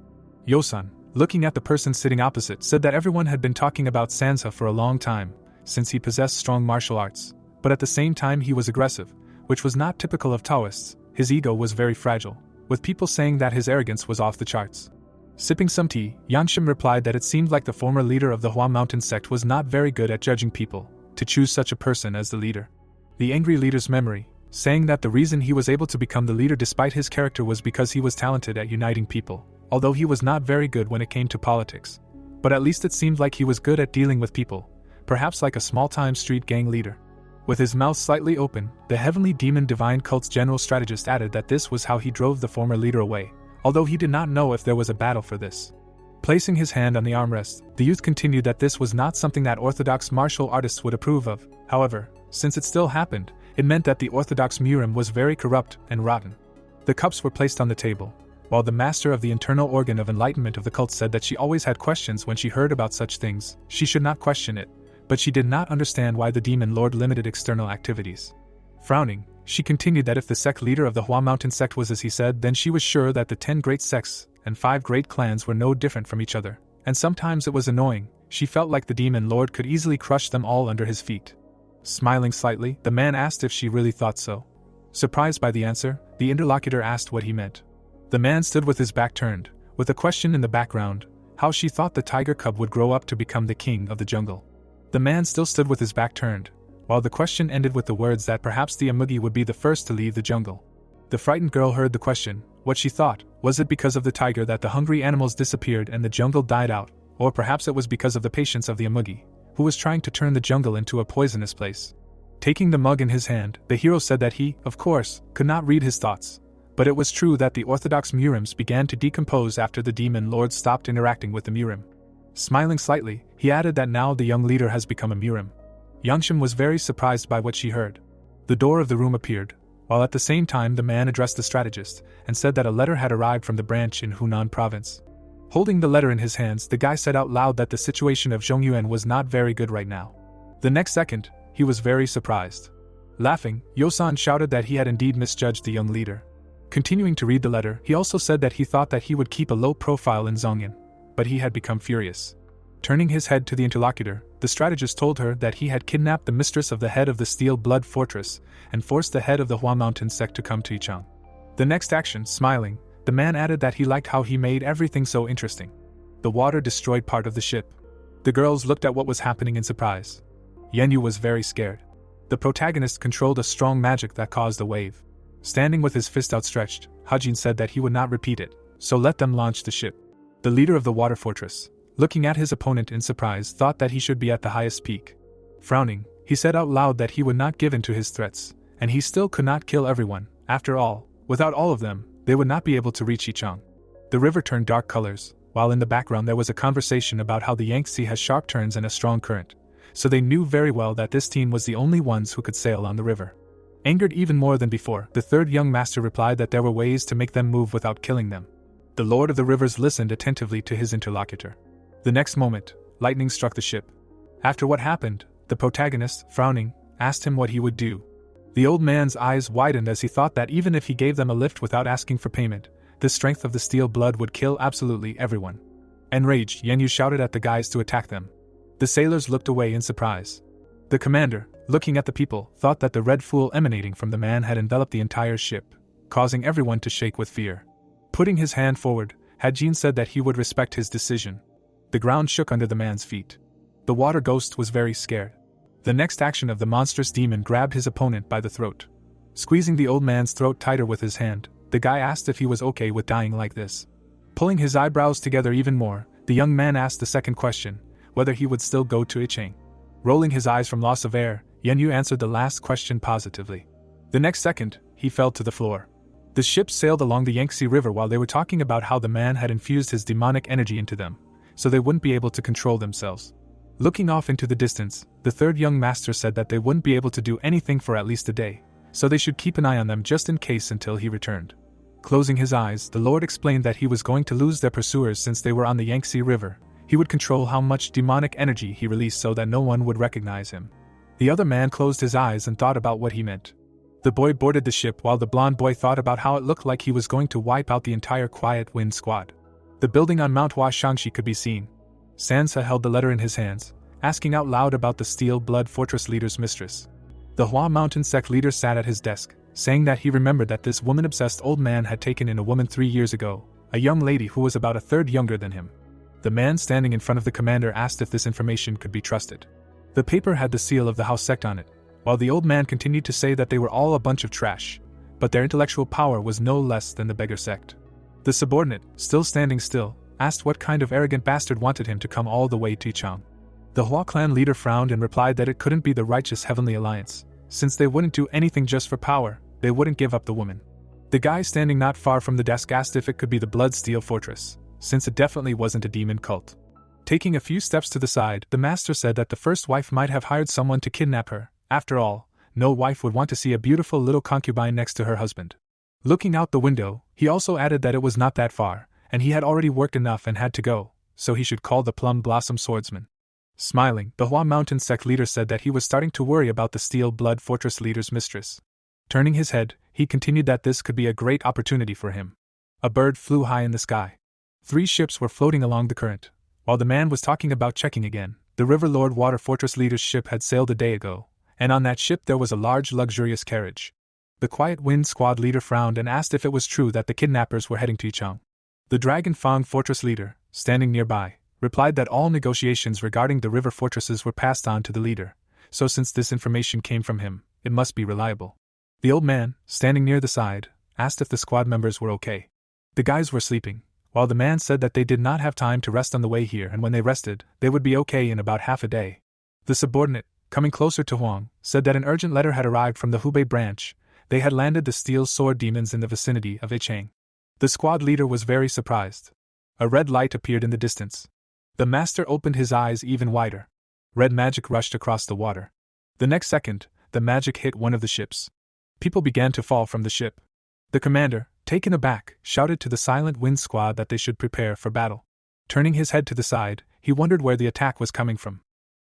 Yosan, looking at the person sitting opposite, said that everyone had been talking about Sansa for a long time, since he possessed strong martial arts, but at the same time he was aggressive, which was not typical of Taoists. His ego was very fragile, with people saying that his arrogance was off the charts. Sipping some tea, Yanshim replied that it seemed like the former leader of the Hua Mountain sect was not very good at judging people, to choose such a person as the leader. The angry leader's memory, saying that the reason he was able to become the leader despite his character was because he was talented at uniting people, although he was not very good when it came to politics. But at least it seemed like he was good at dealing with people, perhaps like a small-time street gang leader. With his mouth slightly open, the Heavenly Demon Divine Cult's general strategist added that this was how he drove the former leader away, although he did not know if there was a battle for this. Placing his hand on the armrest, the youth continued that this was not something that orthodox martial artists would approve of. However, since it still happened, it meant that the orthodox Murim was very corrupt and rotten. The cups were placed on the table, while the master of the internal organ of enlightenment of the cult said that she always had questions when she heard about such things. She should not question it, but she did not understand why the demon lord limited external activities. Frowning, she continued that if the sect leader of the Hua Mountain sect was as he said, then she was sure that the 10 great sects and 5 great clans were no different from each other, and sometimes it was annoying. She felt like the demon lord could easily crush them all under his feet. Smiling slightly, the man asked if she really thought so. Surprised by the answer, the interlocutor asked what he meant. The man stood with his back turned, with a question in the background, how she thought the tiger cub would grow up to become the king of the jungle. The man still stood with his back turned, while the question ended with the words that perhaps the Amugi would be the first to leave the jungle. The frightened girl heard the question, What she thought, was it because of the tiger that the hungry animals disappeared and the jungle died out, or perhaps it was because of the patience of the Amugi, who was trying to turn the jungle into a poisonous place. Taking the mug in his hand, the hero said that he, of course, could not read his thoughts. But it was true that the orthodox Murims began to decompose after the demon lord stopped interacting with the Murim. Smiling slightly, he added that now the young leader has become a Murim. Yangshim was very surprised by what she heard. The door of the room appeared, while at the same time the man addressed the strategist, and said that a letter had arrived from the branch in Hunan province. Holding the letter in his hands, the guy said out loud that the situation of Zhongyuan was not very good right now. The next second, he was very surprised. Laughing, Yosan shouted that he had indeed misjudged the young leader. Continuing to read the letter, he also said that he thought that he would keep a low profile in Zhongyan, but he had become furious. Turning his head to the interlocutor, the strategist told her that he had kidnapped the mistress of the head of the Steel Blood Fortress and forced the head of the Hua Mountain sect to come to Yichang. The next action, smiling, the man added that he liked how he made everything so interesting. The water destroyed part of the ship. The girls looked at what was happening in surprise. Yenyu was very scared. The protagonist controlled a strong magic that caused a wave. Standing with his fist outstretched, Hajin said that he would not repeat it, so let them launch the ship. The leader of the water fortress, looking at his opponent in surprise, thought that he should be at the highest peak. Frowning, he said out loud that he would not give in to his threats, and he still could not kill everyone. After all, without all of them, they would not be able to reach Yichang. The river turned dark colors, while in the background there was a conversation about how the Yangtze has sharp turns and a strong current, so they knew very well that this team was the only ones who could sail on the river. Angered even more than before, the third young master replied that there were ways to make them move without killing them. The Lord of the Rivers listened attentively to his interlocutor. The next moment, lightning struck the ship. After what happened, the protagonist, frowning, asked him what he would do. The old man's eyes widened as he thought that even if he gave them a lift without asking for payment, the strength of the steel blood would kill absolutely everyone. Enraged, Yenyu shouted at the guys to attack them. The sailors looked away in surprise. The commander, looking at the people, thought that the red fool emanating from the man had enveloped the entire ship, causing everyone to shake with fear. Putting his hand forward, Hajin said that he would respect his decision. The ground shook under the man's feet. The water ghost was very scared. The next action of the monstrous demon grabbed his opponent by the throat. Squeezing the old man's throat tighter with his hand, the guy asked if he was okay with dying like this. Pulling his eyebrows together even more, the young man asked the second question, whether he would still go to Ichang. Rolling his eyes from loss of air, Yenyu answered the last question positively. The next second, he fell to the floor. The ship sailed along the Yangtze River while they were talking about how the man had infused his demonic energy into them, so they wouldn't be able to control themselves. Looking off into the distance, the third young master said that they wouldn't be able to do anything for at least a day, so they should keep an eye on them just in case until he returned. Closing his eyes, the Lord explained that he was going to lose their pursuers since they were on the Yangtze River. He would control how much demonic energy he released so that no one would recognize him. The other man closed his eyes and thought about what he meant. The boy boarded the ship while the blonde boy thought about how it looked like he was going to wipe out the entire Quiet Wind squad. The building on Mount Hua Shangxi could be seen. Sansa held the letter in his hands, asking out loud about the Steel Blood Fortress leader's mistress. The Hua Mountain sect leader sat at his desk, saying that he remembered that this woman-obsessed old man had taken in a woman 3 years ago, a young lady who was about a third younger than him. The man standing in front of the commander asked if this information could be trusted. The paper had the seal of the house sect on it, while the old man continued to say that they were all a bunch of trash, but their intellectual power was no less than the beggar sect. The subordinate, still standing still, asked what kind of arrogant bastard wanted him to come all the way to Yichang. The Hua clan leader frowned and replied that it couldn't be the righteous Heavenly Alliance. Since they wouldn't do anything just for power, they wouldn't give up the woman. The guy standing not far from the desk asked if it could be the Blood Steel Fortress, since it definitely wasn't a demon cult. Taking a few steps to the side, the master said that the first wife might have hired someone to kidnap her. After all, no wife would want to see a beautiful little concubine next to her husband. Looking out the window, he also added that it was not that far, and he had already worked enough and had to go, so he should call the Plum Blossom Swordsman. Smiling, the Hua Mountain sect leader said that he was starting to worry about the Steel Blood Fortress leader's mistress. Turning his head, he continued that this could be a great opportunity for him. A bird flew high in the sky. 3 ships were floating along the current. While the man was talking about checking again, the River Lord Water Fortress leader's ship had sailed a day ago, and on that ship there was a large luxurious carriage. The Quiet Wind squad leader frowned and asked if it was true that the kidnappers were heading to Yichang. The Dragon Fang Fortress leader, standing nearby, replied that all negotiations regarding the river fortresses were passed on to the leader, so since this information came from him, it must be reliable. The old man, standing near the side, asked if the squad members were okay. The guys were sleeping, while the man said that they did not have time to rest on the way here, and when they rested, they would be okay in about half a day. The subordinate, coming closer to Huang, said that an urgent letter had arrived from the Hubei branch. They had landed the steel sword demons in the vicinity of Ichang. The squad leader was very surprised. A red light appeared in the distance. The master opened his eyes even wider. Red magic rushed across the water. The next second, the magic hit one of the ships. People began to fall from the ship. The commander, taken aback, shouted to the Silent Wind squad that they should prepare for battle. Turning his head to the side, he wondered where the attack was coming from.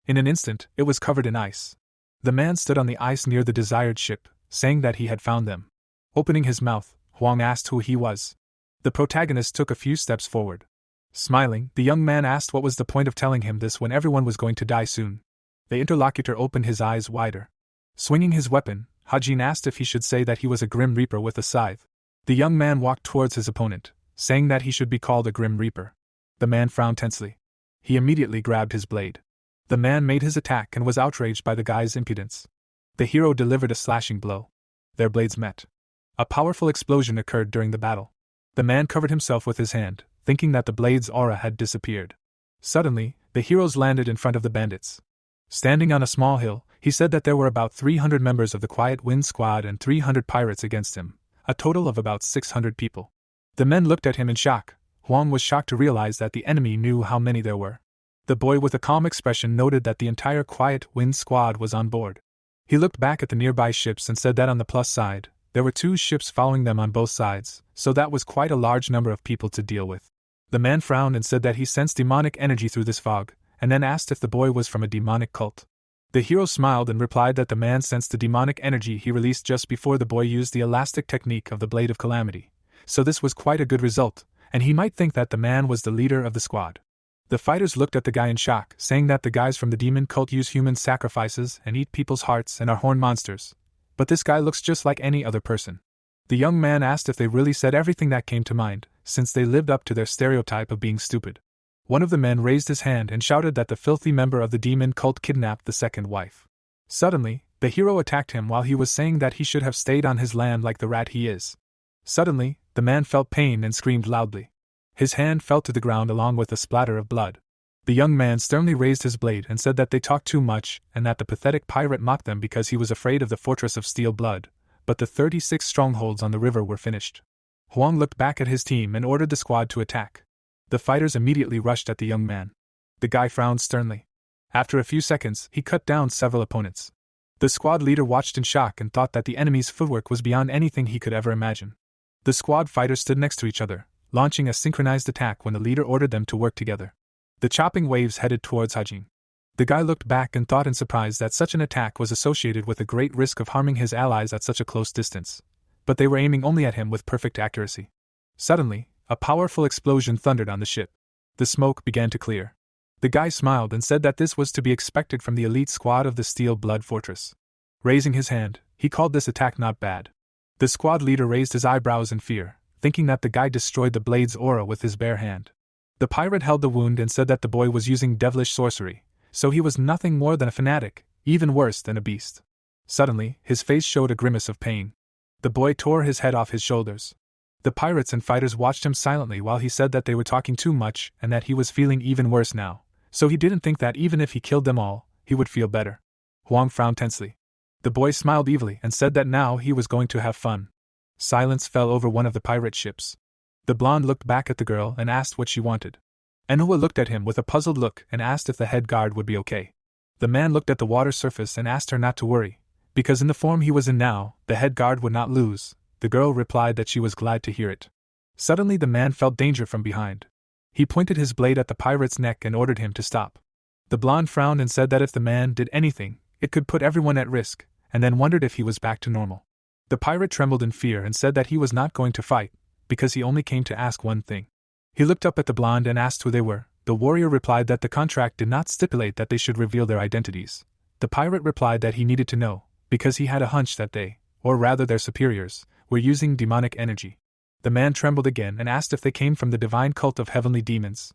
In an instant, it was covered in ice. The man stood on the ice near the desired ship, saying that he had found them. Opening his mouth, Huang asked who he was. The protagonist took a few steps forward. Smiling, the young man asked what was the point of telling him this when everyone was going to die soon. The interlocutor opened his eyes wider. Swinging his weapon, Hajin asked if he should say that he was a Grim Reaper with a scythe. The young man walked towards his opponent, saying that he should be called a Grim Reaper. The man frowned tensely. He immediately grabbed his blade. The man made his attack and was outraged by the guy's impudence. The hero delivered a slashing blow. Their blades met. A powerful explosion occurred during the battle. The man covered himself with his hand, thinking that the blade's aura had disappeared. Suddenly, the heroes landed in front of the bandits. Standing on a small hill, he said that there were about 300 members of the Quiet Wind Squad and 300 pirates against him, a total of about 600 people. The men looked at him in shock. Huang was shocked to realize that the enemy knew how many there were. The boy with a calm expression noted that the entire Quiet Wind Squad was on board. He looked back at the nearby ships and said that on the plus side, there were 2 ships following them on both sides, so that was quite a large number of people to deal with. The man frowned and said that he sensed demonic energy through this fog, and then asked if the boy was from a demonic cult. The hero smiled and replied that the man sensed the demonic energy he released just before the boy used the elastic technique of the Blade of Calamity, so this was quite a good result, and he might think that the man was the leader of the squad. The fighters looked at the guy in shock, saying that the guys from the demon cult use human sacrifices and eat people's hearts and are horned monsters. But this guy looks just like any other person. The young man asked if they really said everything that came to mind, since they lived up to their stereotype of being stupid. One of the men raised his hand and shouted that the filthy member of the demon cult kidnapped the second wife. Suddenly, the hero attacked him while he was saying that he should have stayed on his land like the rat he is. Suddenly, the man felt pain and screamed loudly. His hand fell to the ground along with a splatter of blood. The young man sternly raised his blade and said that they talked too much and that the pathetic pirate mocked them because he was afraid of the fortress of steel blood, but the 36 strongholds on the river were finished. Huang looked back at his team and ordered the squad to attack. The fighters immediately rushed at the young man. The guy frowned sternly. After a few seconds, he cut down several opponents. The squad leader watched in shock and thought that the enemy's footwork was beyond anything he could ever imagine. The squad fighters stood next to each other, launching a synchronized attack when the leader ordered them to work together. The chopping waves headed towards Hajin. The guy looked back and thought in surprise that such an attack was associated with a great risk of harming his allies at such a close distance. But they were aiming only at him with perfect accuracy. Suddenly, a powerful explosion thundered on the ship. The smoke began to clear. The guy smiled and said that this was to be expected from the elite squad of the Steel Blood Fortress. Raising his hand, he called this attack not bad. The squad leader raised his eyebrows in fear, thinking that the guy destroyed the blade's aura with his bare hand. The pirate held the wound and said that the boy was using devilish sorcery, so he was nothing more than a fanatic, even worse than a beast. Suddenly, his face showed a grimace of pain. The boy tore his head off his shoulders. The pirates and fighters watched him silently while he said that they were talking too much and that he was feeling even worse now, so he didn't think that even if he killed them all, he would feel better. Huang frowned tensely. The boy smiled evilly and said that now he was going to have fun. Silence fell over one of the pirate ships. The blonde looked back at the girl and asked what she wanted. Manhwa looked at him with a puzzled look and asked if the head guard would be okay. The man looked at the water surface and asked her not to worry, because in the form he was in now, the head guard would not lose. The girl replied that she was glad to hear it. Suddenly the man felt danger from behind. He pointed his blade at the pirate's neck and ordered him to stop. The blonde frowned and said that if the man did anything, it could put everyone at risk, and then wondered if he was back to normal. The pirate trembled in fear and said that he was not going to fight, because he only came to ask one thing. He looked up at the blonde and asked who they were. The warrior replied that the contract did not stipulate that they should reveal their identities. The pirate replied that he needed to know, because he had a hunch that they, or rather their superiors, were using demonic energy. The man trembled again and asked if they came from the divine cult of heavenly demons.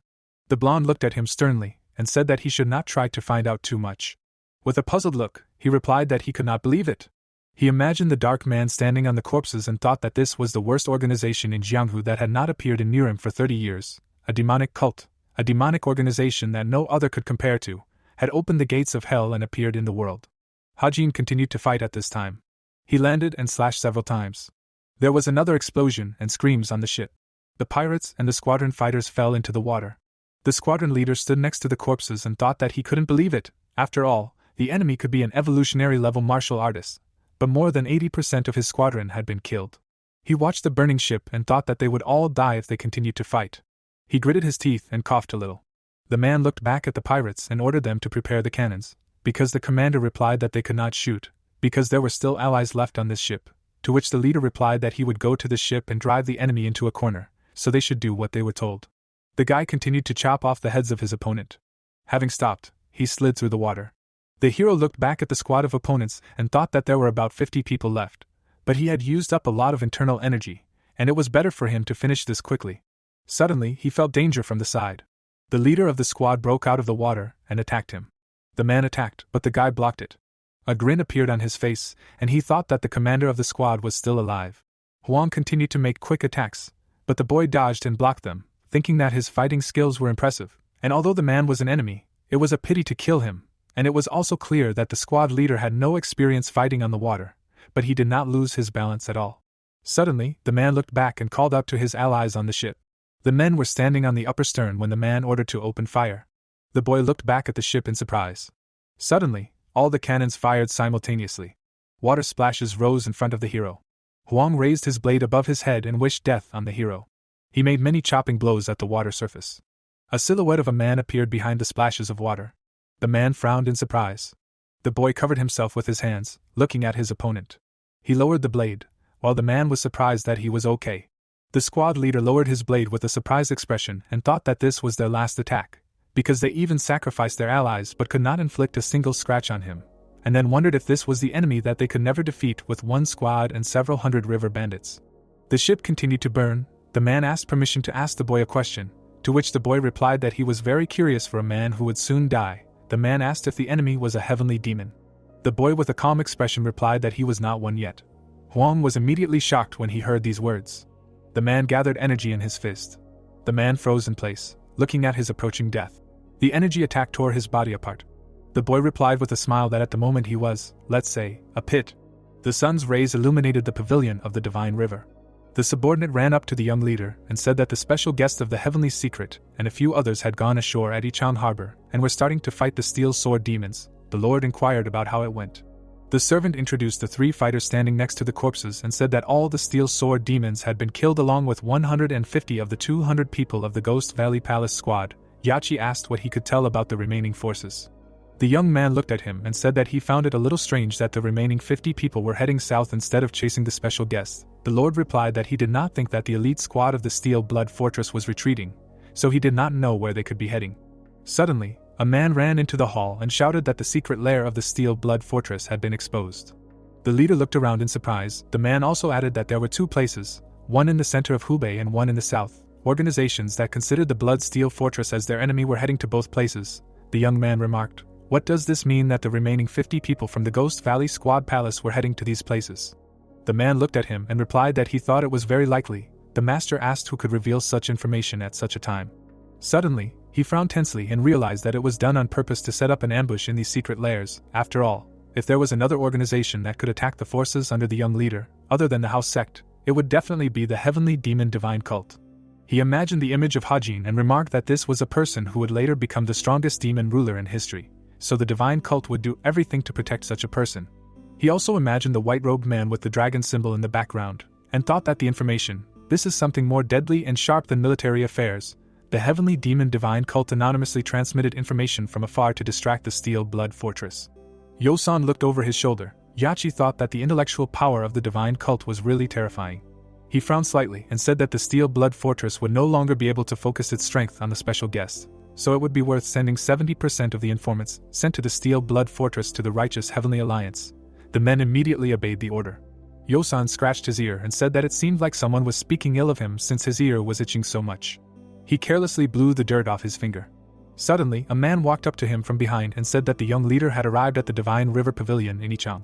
The blonde looked at him sternly and said that he should not try to find out too much. With a puzzled look, he replied that he could not believe it. He imagined the dark man standing on the corpses and thought that this was the worst organization in Jianghu that had not appeared in Nirim for 30 years, a demonic cult, a demonic organization that no other could compare to, had opened the gates of hell and appeared in the world. Hajin continued to fight at this time. He landed and slashed several times. There was another explosion and screams on the ship. The pirates and the squadron fighters fell into the water. The squadron leader stood next to the corpses and thought that he couldn't believe it. After all, the enemy could be an evolutionary-level martial artist, but more than 80% of his squadron had been killed. He watched the burning ship and thought that they would all die if they continued to fight. He gritted his teeth and coughed a little. The man looked back at the pirates and ordered them to prepare the cannons, because the commander replied that they could not shoot, because there were still allies left on this ship, to which the leader replied that he would go to the ship and drive the enemy into a corner, so they should do what they were told. The guy continued to chop off the heads of his opponent. Having stopped, he slid through the water. The hero looked back at the squad of opponents and thought that there were about 50 people left, but he had used up a lot of internal energy, and it was better for him to finish this quickly. Suddenly, he felt danger from the side. The leader of the squad broke out of the water and attacked him. The man attacked, but the guy blocked it. A grin appeared on his face, and he thought that the commander of the squad was still alive. Huang continued to make quick attacks, but the boy dodged and blocked them, thinking that his fighting skills were impressive, and although the man was an enemy, it was a pity to kill him. And it was also clear that the squad leader had no experience fighting on the water, but he did not lose his balance at all. Suddenly, the man looked back and called out to his allies on the ship. The men were standing on the upper stern when the man ordered to open fire. The boy looked back at the ship in surprise. Suddenly, all the cannons fired simultaneously. Water splashes rose in front of the hero. Huang raised his blade above his head and wished death on the hero. He made many chopping blows at the water surface. A silhouette of a man appeared behind the splashes of water. The man frowned in surprise. The boy covered himself with his hands, looking at his opponent. He lowered the blade, while the man was surprised that he was okay. The squad leader lowered his blade with a surprised expression and thought that this was their last attack, because they even sacrificed their allies but could not inflict a single scratch on him, and then wondered if this was the enemy that they could never defeat with one squad and several hundred river bandits. The ship continued to burn. The man asked permission to ask the boy a question, to which the boy replied that he was very curious for a man who would soon die. The man asked if the enemy was a heavenly demon. The boy with a calm expression replied that he was not one yet. Huang was immediately shocked when he heard these words. The man gathered energy in his fist. The man froze in place, looking at his approaching death. The energy attack tore his body apart. The boy replied with a smile that at the moment he was, let's say, a pit. The sun's rays illuminated the pavilion of the divine river. The subordinate ran up to the young leader and said that the special guest of the heavenly secret and a few others had gone ashore at Ichang harbor and were starting to fight the steel sword demons. The lord inquired about how it went. The servant introduced the 3 fighters standing next to the corpses and said that all the steel sword demons had been killed along with 150 of the 200 people of the Ghost Valley Palace squad. Yachi asked what he could tell about the remaining forces. The young man looked at him and said that he found it a little strange that the remaining 50 people were heading south instead of chasing the special guest. The lord replied that he did not think that the elite squad of the Steel Blood Fortress was retreating, so he did not know where they could be heading. Suddenly, a man ran into the hall and shouted that the secret lair of the Steel Blood Fortress had been exposed. The leader looked around in surprise. The man also added that there were 2 places, one in the center of Hubei and one in the south. Organizations that considered the Blood Steel Fortress as their enemy were heading to both places. The young man remarked, "What does this mean that the remaining 50 people from the Ghost Valley Squad Palace were heading to these places?" The man looked at him and replied that he thought it was very likely. The master asked who could reveal such information at such a time. Suddenly, he frowned tensely and realized that it was done on purpose to set up an ambush in these secret lairs. After all, if there was another organization that could attack the forces under the young leader, other than the house sect, it would definitely be the Heavenly Demon Divine Cult. He imagined the image of Hajin and remarked that this was a person who would later become the strongest demon ruler in history, so the divine cult would do everything to protect such a person. He also imagined the white-robed man with the dragon symbol in the background, and thought that the information, this is something more deadly and sharp than military affairs. The Heavenly Demon Divine Cult anonymously transmitted information from afar to distract the Steel Blood Fortress. Yosan looked over his shoulder. Yachi thought that the intellectual power of the divine cult was really terrifying. He frowned slightly and said that the Steel Blood Fortress would no longer be able to focus its strength on the special guest, so it would be worth sending 70% of the informants sent to the Steel Blood Fortress to the righteous Heavenly Alliance. The men immediately obeyed the order. Yosan scratched his ear and said that it seemed like someone was speaking ill of him since his ear was itching so much. He carelessly blew the dirt off his finger. Suddenly, a man walked up to him from behind and said that the young leader had arrived at the Divine River Pavilion in Ichang.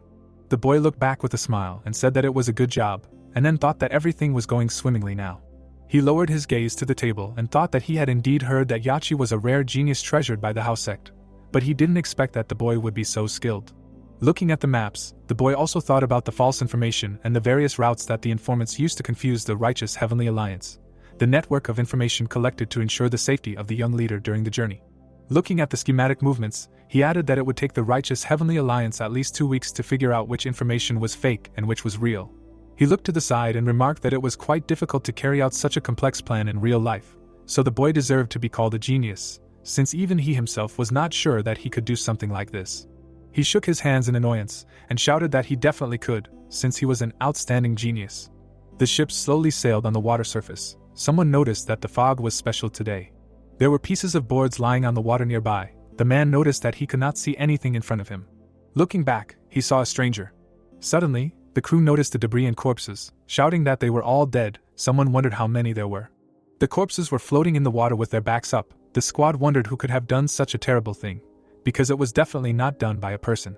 The boy looked back with a smile and said that it was a good job, and then thought that everything was going swimmingly now. He lowered his gaze to the table and thought that he had indeed heard that Yachi was a rare genius treasured by the house sect, but he didn't expect that the boy would be so skilled. Looking at the maps, the boy also thought about the false information and the various routes that the informants used to confuse the righteous Heavenly Alliance, the network of information collected to ensure the safety of the young leader during the journey. Looking at the schematic movements, he added that it would take the righteous Heavenly Alliance at least 2 weeks to figure out which information was fake and which was real. He looked to the side and remarked that it was quite difficult to carry out such a complex plan in real life, so the boy deserved to be called a genius, since even he himself was not sure that he could do something like this. He shook his hands in annoyance and shouted that he definitely could, since he was an outstanding genius. The ship slowly sailed on the water surface. Someone noticed that the fog was special today. There were pieces of boards lying on the water nearby. The man noticed that he could not see anything in front of him. Looking back, he saw a stranger. Suddenly, the crew noticed the debris and corpses, shouting that they were all dead. Someone wondered how many there were. The corpses were floating in the water with their backs up. The squad wondered who could have done such a terrible thing, because it was definitely not done by a person.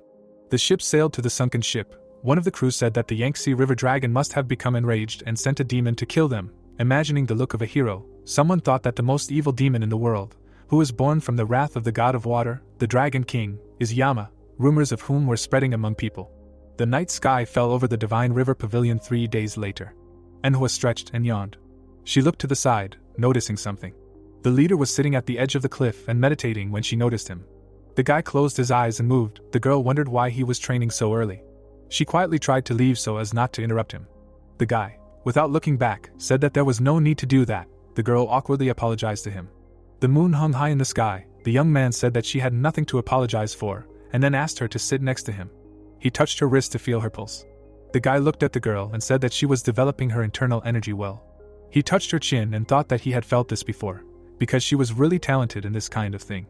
The ship sailed to the sunken ship. One of the crew said that the Yangtze River dragon must have become enraged and sent a demon to kill them. Imagining the look of a hero, someone thought that the most evil demon in the world, who was born from the wrath of the god of water, the Dragon King, is Yama, rumors of whom were spreading among people. The night sky fell over the Divine River Pavilion 3 days later. Manhwa stretched and yawned. She looked to the side, noticing something. The leader was sitting at the edge of the cliff and meditating when she noticed him. The guy closed his eyes and moved. The girl wondered why he was training so early. She quietly tried to leave so as not to interrupt him. The guy, without looking back, said that there was no need to do that. The girl awkwardly apologized to him. The moon hung high in the sky. The young man said that she had nothing to apologize for, and then asked her to sit next to him. He touched her wrist to feel her pulse. The guy looked at the girl and said that she was developing her internal energy well. He touched her chin and thought that he had felt this before, because she was really talented in this kind of thing.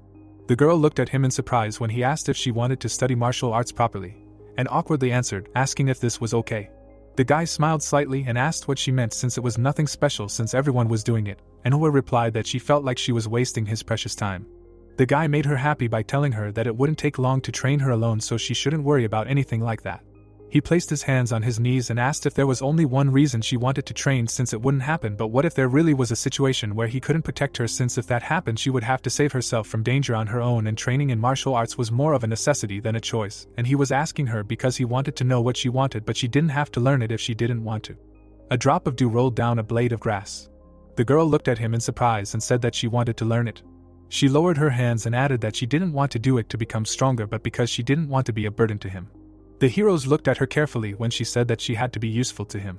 The girl looked at him in surprise when he asked if she wanted to study martial arts properly, and awkwardly answered, asking if this was okay. The guy smiled slightly and asked what she meant since it was nothing special since everyone was doing it, and Hua replied that she felt like she was wasting his precious time. The guy made her happy by telling her that it wouldn't take long to train her alone so she shouldn't worry about anything like that. He placed his hands on his knees and asked if there was only one reason she wanted to train since it wouldn't happen, but what if there really was a situation where he couldn't protect her, since if that happened she would have to save herself from danger on her own, and training in martial arts was more of a necessity than a choice, and he was asking her because he wanted to know what she wanted, but she didn't have to learn it if she didn't want to. A drop of dew rolled down a blade of grass. The girl looked at him in surprise and said that she wanted to learn it. She lowered her hands and added that she didn't want to do it to become stronger but because she didn't want to be a burden to him. The heroes looked at her carefully when she said that she had to be useful to him.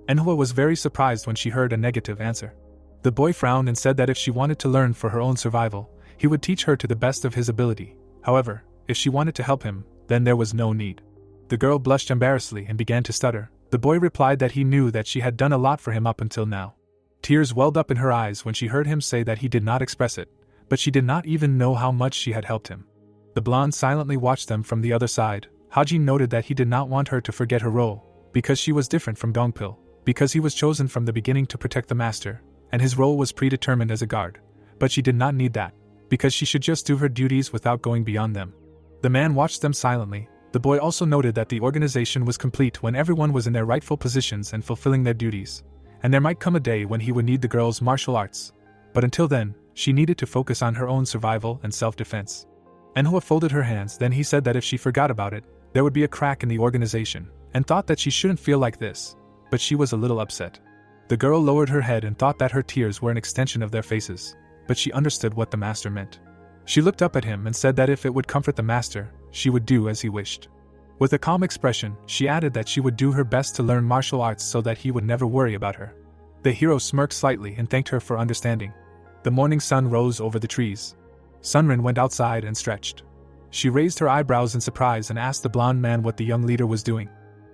Manhwa was very surprised when she heard a negative answer. The boy frowned and said that if she wanted to learn for her own survival, he would teach her to the best of his ability. However, if she wanted to help him, then there was no need. The girl blushed embarrassedly and began to stutter. The boy replied that he knew that she had done a lot for him up until now. Tears welled up in her eyes when she heard him say that he did not express it, but she did not even know how much she had helped him. The blonde silently watched them from the other side. Haji noted that he did not want her to forget her role, because she was different from Dongpil, because he was chosen from the beginning to protect the master, and his role was predetermined as a guard, but she did not need that, because she should just do her duties without going beyond them. The man watched them silently. The boy also noted that the organization was complete when everyone was in their rightful positions and fulfilling their duties, and there might come a day when he would need the girl's martial arts, but until then, she needed to focus on her own survival and self-defense. Manhwa folded her hands. Then he said that if she forgot about it, there would be a crack in the organization, and thought that she shouldn't feel like this, but she was a little upset. The girl lowered her head and thought that her tears were an extension of their faces, but she understood what the master meant. She looked up at him and said that if it would comfort the master, she would do as he wished. With a calm expression, she added that she would do her best to learn martial arts so that he would never worry about her. The hero smirked slightly and thanked her for understanding. The morning sun rose over the trees. Sunrin went outside and stretched. She raised her eyebrows in surprise and asked the blonde man what the young leader was doing.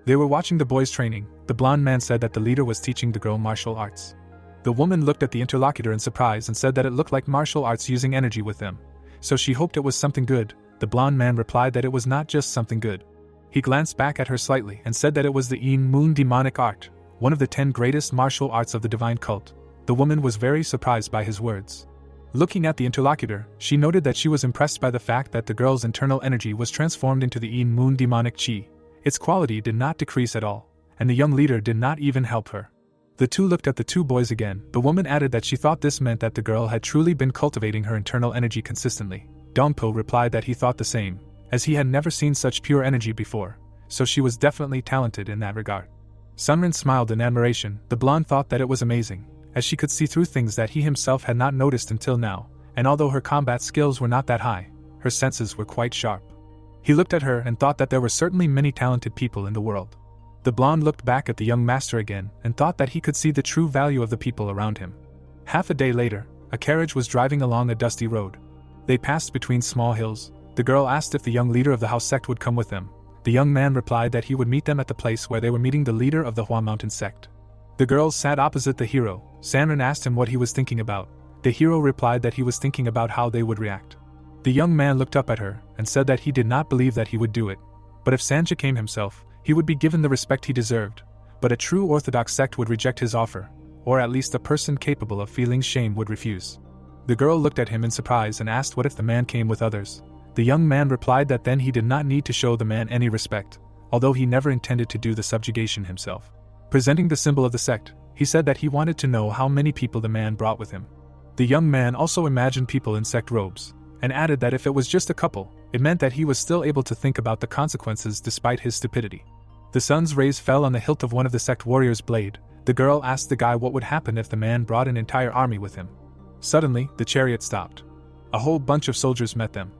They were watching the boys training. The blonde man said that the leader was teaching the girl martial arts. The woman looked at the interlocutor in surprise and said that it looked like martial arts using energy with them, so she hoped it was something good. The blonde man replied that it was not just something good. He glanced back at her slightly and said that it was the Moon demonic art, one of the 10 greatest martial arts of the divine cult. The woman was very surprised by his words. Looking at the interlocutor, she noted that she was impressed by the fact that the girl's internal energy was transformed into the Moon demonic chi, Its quality did not decrease at all, and the young leader did not even help her. The two looked at the two boys again. The woman added that she thought this meant that the girl had truly been cultivating her internal energy consistently. Dongpo replied that he thought the same, as he had never seen such pure energy before, so she was definitely talented in that regard. Sunrin smiled in admiration. The blonde thought that it was amazing, as she could see through things that he himself had not noticed until now, and although her combat skills were not that high, her senses were quite sharp. He looked at her and thought that there were certainly many talented people in the world. The blonde looked back at the young master again and thought that he could see the true value of the people around him. Half a day later, a carriage was driving along a dusty road. They passed between small hills. The girl asked if the young leader of the house sect would come with them. The young man replied that he would meet them at the place where they were meeting the leader of the Hua Mountain sect. The girl sat opposite the hero. Sanrin asked him what he was thinking about. The hero replied that he was thinking about how they would react. The young man looked up at her and said that he did not believe that he would do it, but if Sanja came himself, he would be given the respect he deserved, but a true orthodox sect would reject his offer, or at least a person capable of feeling shame would refuse. The girl looked at him in surprise and asked what if the man came with others. The young man replied that then he did not need to show the man any respect, although he never intended to do the subjugation himself. Presenting the symbol of the sect, he said that he wanted to know how many people the man brought with him. The young man also imagined people in sect robes, and added that if it was just a couple, it meant that he was still able to think about the consequences despite his stupidity. The sun's rays fell on the hilt of one of the sect warriors' blade. The girl asked the guy what would happen if the man brought an entire army with him. Suddenly, the chariot stopped. A whole bunch of soldiers met them.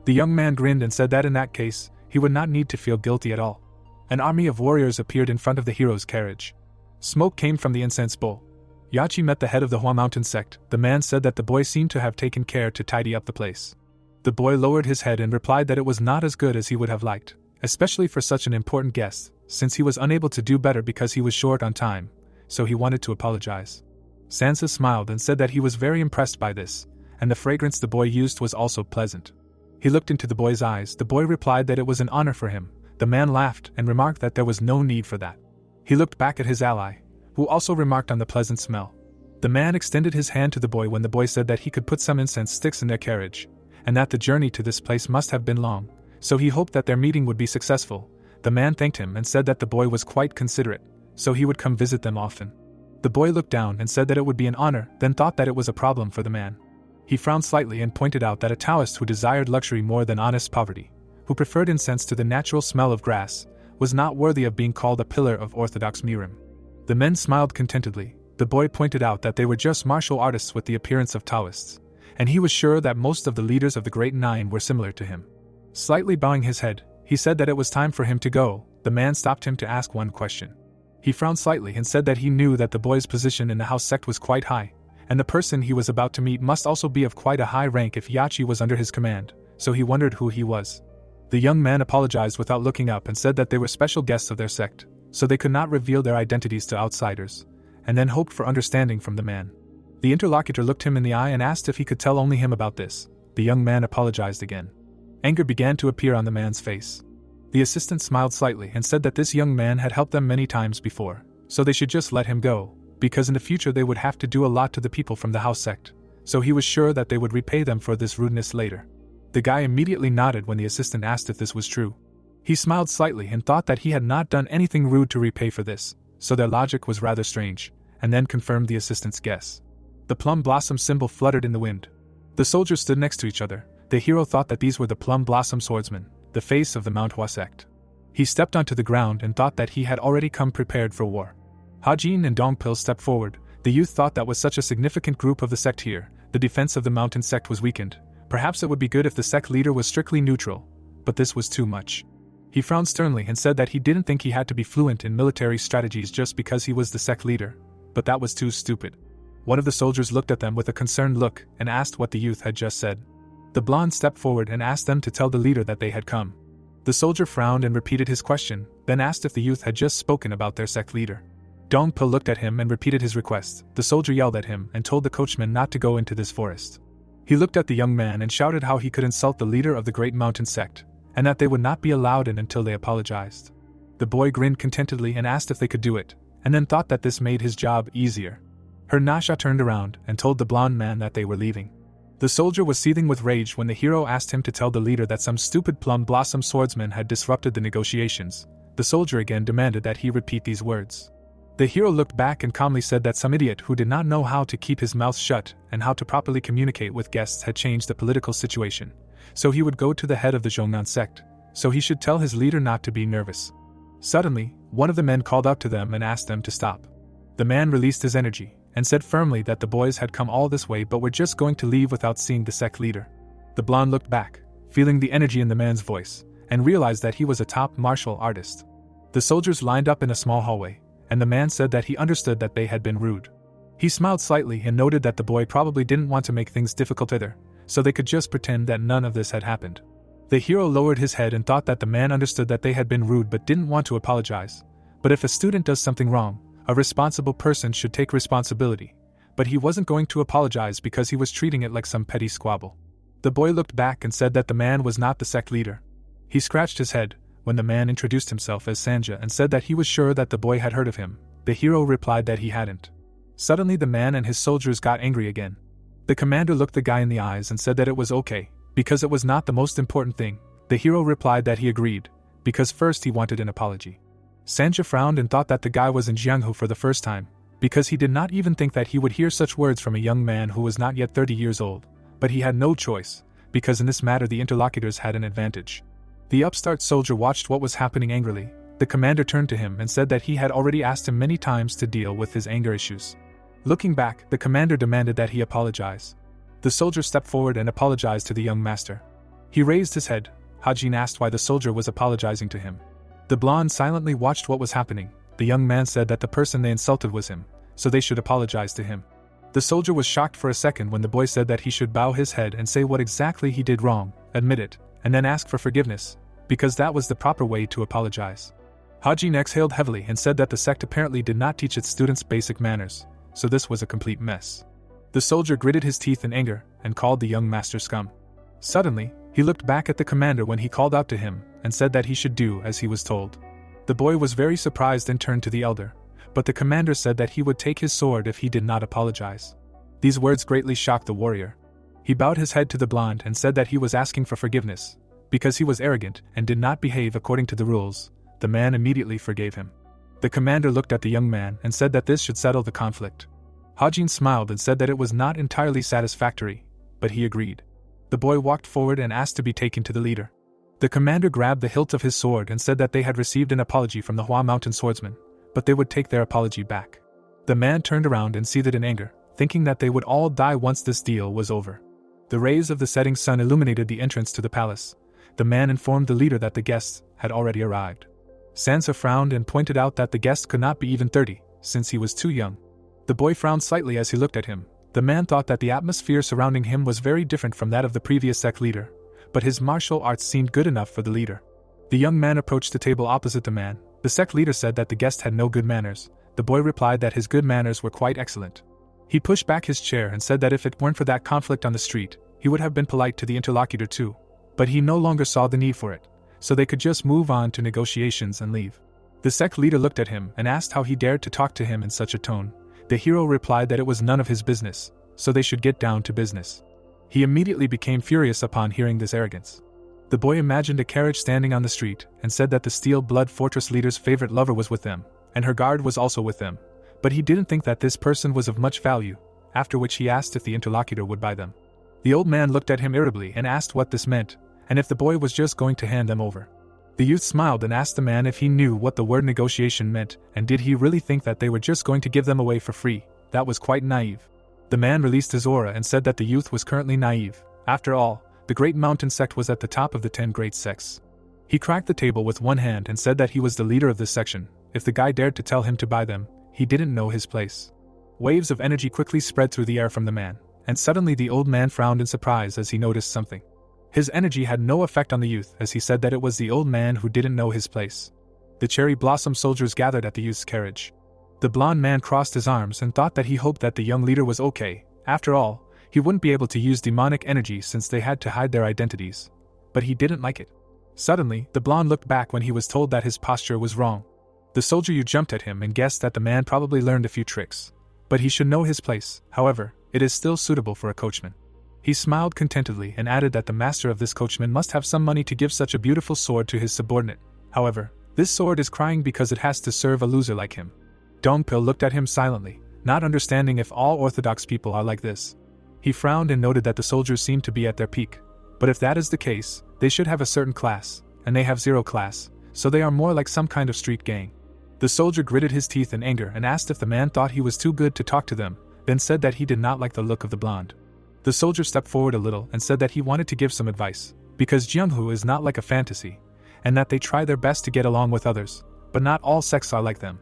The young man grinned and said that in that case, he would not need to feel guilty at all. An army of warriors appeared in front of the hero's carriage. Smoke came from the incense bowl. Yachi met the head of the Hua Mountain sect. The man said that the boy seemed to have taken care to tidy up the place. The boy lowered his head and replied that it was not as good as he would have liked, especially for such an important guest, since he was unable to do better because he was short on time, so he wanted to apologize. Sansa smiled and said that he was very impressed by this, and the fragrance the boy used was also pleasant. He looked into the boy's eyes. The boy replied that it was an honor for him. The man laughed and remarked that there was no need for that. He looked back at his ally, who also remarked on the pleasant smell. The man extended his hand to the boy when the boy said that he could put some incense sticks in their carriage, and that the journey to this place must have been long, so he hoped that their meeting would be successful. The man thanked him and said that the boy was quite considerate, so he would come visit them often. The boy looked down and said that it would be an honor, then thought that it was a problem for the man. He frowned slightly and pointed out that a Taoist who desired luxury more than honest poverty, who preferred incense to the natural smell of grass, was not worthy of being called a pillar of orthodox Murim. The men smiled contentedly. The boy pointed out that they were just martial artists with the appearance of Taoists, and he was sure that most of the leaders of the Great Nine were similar to him. Slightly bowing his head, he said that it was time for him to go. The man stopped him to ask one question. He frowned slightly and said that he knew that the boy's position in the house sect was quite high, and the person he was about to meet must also be of quite a high rank if Yachi was under his command, so he wondered who he was. The young man apologized without looking up and said that they were special guests of their sect, so they could not reveal their identities to outsiders, and then hoped for understanding from the man. The interlocutor looked him in the eye and asked if he could tell only him about this. The young man apologized again. Anger began to appear on the man's face. The assistant smiled slightly and said that this young man had helped them many times before, so they should just let him go, because in the future they would have to do a lot to the people from the house sect, so he was sure that they would repay them for this rudeness later. The guy immediately nodded when the assistant asked if this was true. He smiled slightly and thought that he had not done anything rude to repay for this, so their logic was rather strange, and then confirmed the assistant's guess. The plum blossom symbol fluttered in the wind. The soldiers stood next to each other. The hero thought that these were the plum blossom swordsmen, the face of the Manhwa sect. He stepped onto the ground and thought that he had already come prepared for war. Hajin and Dongpil stepped forward. The youth thought that with such a significant group of the sect here, the defense of the mountain sect was weakened. Perhaps it would be good if the sect leader was strictly neutral, but this was too much. He frowned sternly and said that he didn't think he had to be fluent in military strategies just because he was the sect leader, but that was too stupid. One of the soldiers looked at them with a concerned look and asked what the youth had just said. The blonde stepped forward and asked them to tell the leader that they had come. The soldier frowned and repeated his question, then asked if the youth had just spoken about their sect leader. Dongpil looked at him and repeated his request. The soldier yelled at him and told the coachman not to go into this forest. He looked at the young man and shouted how he could insult the leader of the great mountain sect, and that they would not be allowed in until they apologized. The boy grinned contentedly and asked if they could do it, and then thought that this made his job easier. Her Nasha turned around and told the blonde man that they were leaving. The soldier was seething with rage when the hero asked him to tell the leader that some stupid plum blossom swordsman had disrupted the negotiations. the soldier again demanded that he repeat these words. The hero looked back and calmly said that some idiot who did not know how to keep his mouth shut and how to properly communicate with guests had changed the political situation, so he would go to the head of the Zhongnan sect, so he should tell his leader not to be nervous. Suddenly, one of the men called out to them and asked them to stop. The man released his energy and said firmly that the boys had come all this way but were just going to leave without seeing the sect leader. The blonde looked back, feeling the energy in the man's voice, and realized that he was a top martial artist. The soldiers lined up in a small hallway, and the man said that he understood that they had been rude. He smiled slightly and noted that the boy probably didn't want to make things difficult either, so they could just pretend that none of this had happened. The hero lowered his head and thought that the man understood that they had been rude but didn't want to apologize. But if a student does something wrong, a responsible person should take responsibility. But he wasn't going to apologize because he was treating it like some petty squabble. The boy looked back and said that the man was not the sect leader. He scratched his head when the man introduced himself as Sanja and said that he was sure that the boy had heard of him. The hero replied that he hadn't. Suddenly the man and his soldiers got angry again. The commander looked the guy in the eyes and said that it was okay, because it was not the most important thing. The hero replied that he agreed, because first he wanted an apology. Sanja frowned and thought that the guy was in Jianghu for the first time, because he did not even think that he would hear such words from a young man who was not yet 30 years old. But he had no choice, because in this matter the interlocutors had an advantage. The upstart soldier watched what was happening angrily. The commander turned to him and said that he had already asked him many times to deal with his anger issues. Looking back, the commander demanded that he apologize. The soldier stepped forward and apologized to the young master. He raised his head. Hajin asked why the soldier was apologizing to him. The blonde silently watched what was happening. The young man said that the person they insulted was him, so they should apologize to him. The soldier was shocked for a second when the boy said that he should bow his head and say what exactly he did wrong, admit it, and then ask for forgiveness, because that was the proper way to apologize. Hajin exhaled heavily and said that the sect apparently did not teach its students basic manners, so this was a complete mess. The soldier gritted his teeth in anger and called the young master scum. Suddenly, he looked back at the commander when he called out to him and said that he should do as he was told. The boy was very surprised and turned to the elder, but the commander said that he would take his sword if he did not apologize. These words greatly shocked the warrior. He bowed his head to the blonde and said that he was asking for forgiveness, because he was arrogant and did not behave according to the rules. The man immediately forgave him. The commander looked at the young man and said that this should settle the conflict. Hajin smiled and said that it was not entirely satisfactory, but he agreed. The boy walked forward and asked to be taken to the leader. The commander grabbed the hilt of his sword and said that they had received an apology from the Hua Mountain swordsman, but they would take their apology back. The man turned around and seethed in anger, thinking that they would all die once this deal was over. The rays of the setting sun illuminated the entrance to the palace. The man informed the leader that the guests had already arrived. Sansa frowned and pointed out that the guest could not be even 30, since he was too young. The boy frowned slightly as he looked at him. The man thought that the atmosphere surrounding him was very different from that of the previous sect leader, but his martial arts seemed good enough for the leader. The young man approached the table opposite the man. The sect leader said that the guest had no good manners. The boy replied that his good manners were quite excellent. He pushed back his chair and said that if it weren't for that conflict on the street, he would have been polite to the interlocutor too, but he no longer saw the need for it, so they could just move on to negotiations and leave. The sect leader looked at him and asked how he dared to talk to him in such a tone. The hero replied that it was none of his business, so they should get down to business. He immediately became furious upon hearing this arrogance. The boy imagined a carriage standing on the street and said that the Steel Blood Fortress leader's favorite lover was with them, and her guard was also with them, but he didn't think that this person was of much value, after which he asked if the interlocutor would buy them. The old man looked at him irritably and asked what this meant, and if the boy was just going to hand them over. The youth smiled and asked the man if he knew what the word negotiation meant, and did he really think that they were just going to give them away for free. That was quite naive. The man released his aura and said that the youth was currently naive. After all, the Great Mountain sect was at the top of the 10 great sects. He cracked the table with one hand and said that he was the leader of this section. If the guy dared to tell him to buy them, he didn't know his place. Waves of energy quickly spread through the air from the man, and suddenly the old man frowned in surprise as he noticed something. His energy had no effect on the youth as he said that it was the old man who didn't know his place. The cherry blossom soldiers gathered at the youth's carriage. The blonde man crossed his arms and thought that he hoped that the young leader was okay. After all, he wouldn't be able to use demonic energy since they had to hide their identities. But he didn't like it. Suddenly, the blonde looked back when he was told that his posture was wrong. The soldier you jumped at him and guessed that the man probably learned a few tricks. But he should know his place. However, it is still suitable for a coachman. He smiled contentedly and added that the master of this coachman must have some money to give such a beautiful sword to his subordinate. However, This sword is crying because it has to serve a loser like him. Dongpil looked at him silently, not understanding if all orthodox people are like this. He frowned and noted that the soldiers seemed to be at their peak. But if that is the case, they should have a certain class, and they have 0 class, so they are more like some kind of street gang. The soldier gritted his teeth in anger and asked if the man thought he was too good to talk to them, then said that he did not like the look of the blonde. The soldier stepped forward a little and said that he wanted to give some advice, because Jeonghu is not like a fantasy, and that they try their best to get along with others, but not all sects are like them.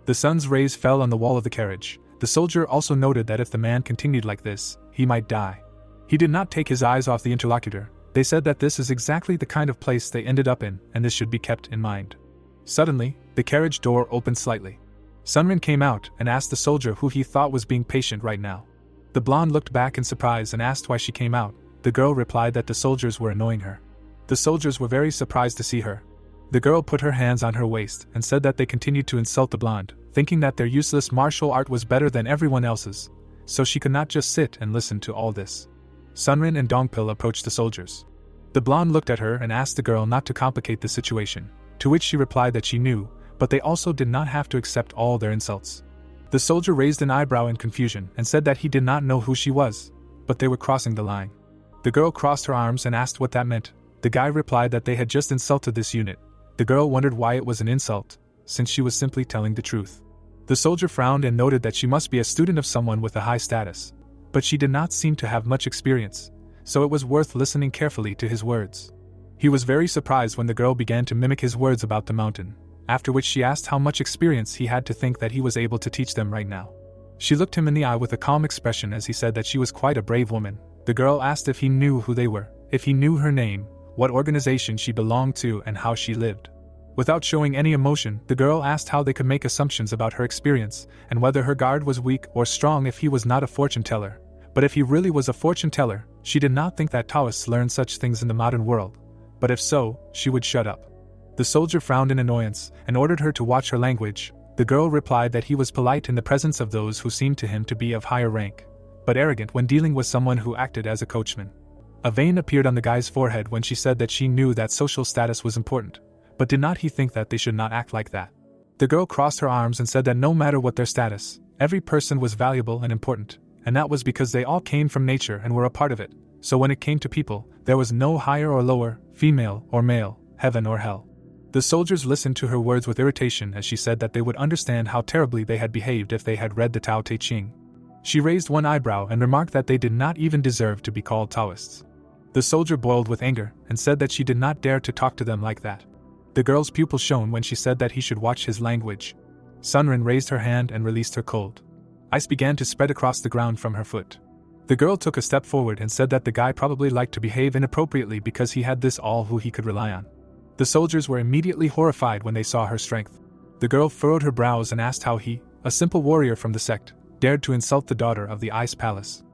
The sun's rays fell on the wall of the carriage. The soldier also noted that if the man continued like this, he might die. He did not take his eyes off the interlocutor. They said that this is exactly the kind of place they ended up in, and this should be kept in mind. Suddenly, the carriage door opened slightly. Sunrin came out and asked the soldier who he thought was being patient right now. The blonde looked back in surprise and asked why she came out. The girl replied that the soldiers were annoying her. The soldiers were very surprised to see her. The girl put her hands on her waist and said that they continued to insult the blonde, thinking that their useless martial art was better than everyone else's, so she could not just sit and listen to all this. Sunrin and Dongpil approached the soldiers. The blonde looked at her and asked the girl not to complicate the situation, to which she replied that she knew, but they also did not have to accept all their insults. The soldier raised an eyebrow in confusion and said that he did not know who she was, but they were crossing the line. The girl crossed her arms and asked what that meant. The guy replied that they had just insulted this unit. The girl wondered why it was an insult, since she was simply telling the truth. The soldier frowned and noted that she must be a student of someone with a high status, but she did not seem to have much experience, so it was worth listening carefully to his words. He was very surprised when the girl began to mimic his words about the mountain, after which she asked how much experience he had to think that he was able to teach them right now. She looked him in the eye with a calm expression as he said that she was quite a brave woman. The girl asked if he knew who they were, if he knew her name, what organization she belonged to, and how she lived. Without showing any emotion, the girl asked how they could make assumptions about her experience, and whether her guard was weak or strong if he was not a fortune teller. But if he really was a fortune teller, she did not think that Taoists learn such things in the modern world. But if so, she would shut up. The soldier frowned in annoyance and ordered her to watch her language. The girl replied that he was polite in the presence of those who seemed to him to be of higher rank, but arrogant when dealing with someone who acted as a coachman. A vein appeared on the guy's forehead when she said that she knew that social status was important, but did not he think that they should not act like that? The girl crossed her arms and said that no matter what their status, every person was valuable and important, and that was because they all came from nature and were a part of it. So when it came to people, there was no higher or lower, female or male, heaven or hell. The soldiers listened to her words with irritation as she said that they would understand how terribly they had behaved if they had read the Tao Te Ching. She raised one eyebrow and remarked that they did not even deserve to be called Taoists. The soldier boiled with anger and said that she did not dare to talk to them like that. The girl's pupil shone when she said that he should watch his language. Sunrin raised her hand and released her cold. Ice began to spread across the ground from her foot. The girl took a step forward and said that the guy probably liked to behave inappropriately because he had this all who he could rely on. The soldiers were immediately horrified when they saw her strength. The girl furrowed her brows and asked how he, a simple warrior from the sect, dared to insult the daughter of the Ice Palace.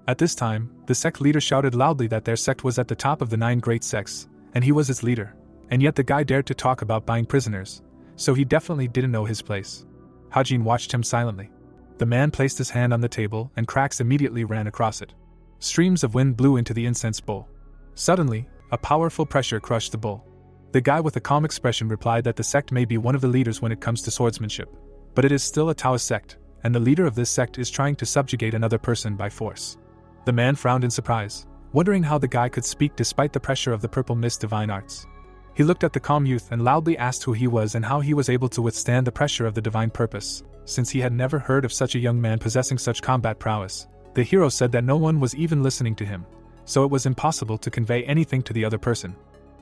At this time, the sect leader shouted loudly that their sect was at the top of the 9 great sects, and he was its leader, and yet the guy dared to talk about buying prisoners, so he definitely didn't know his place. Hajin watched him silently. The man placed his hand on the table and cracks immediately ran across it. Streams of wind blew into the incense bowl. Suddenly, a powerful pressure crushed the bowl. The guy with a calm expression replied that the sect may be one of the leaders when it comes to swordsmanship, but it is still a Taoist sect, and the leader of this sect is trying to subjugate another person by force. The man frowned in surprise, wondering how the guy could speak despite the pressure of the purple mist divine arts. He looked at the calm youth and loudly asked who he was and how he was able to withstand the pressure of the divine purpose, since he had never heard of such a young man possessing such combat prowess. The hero said that no one was even listening to him, so it was impossible to convey anything to the other person.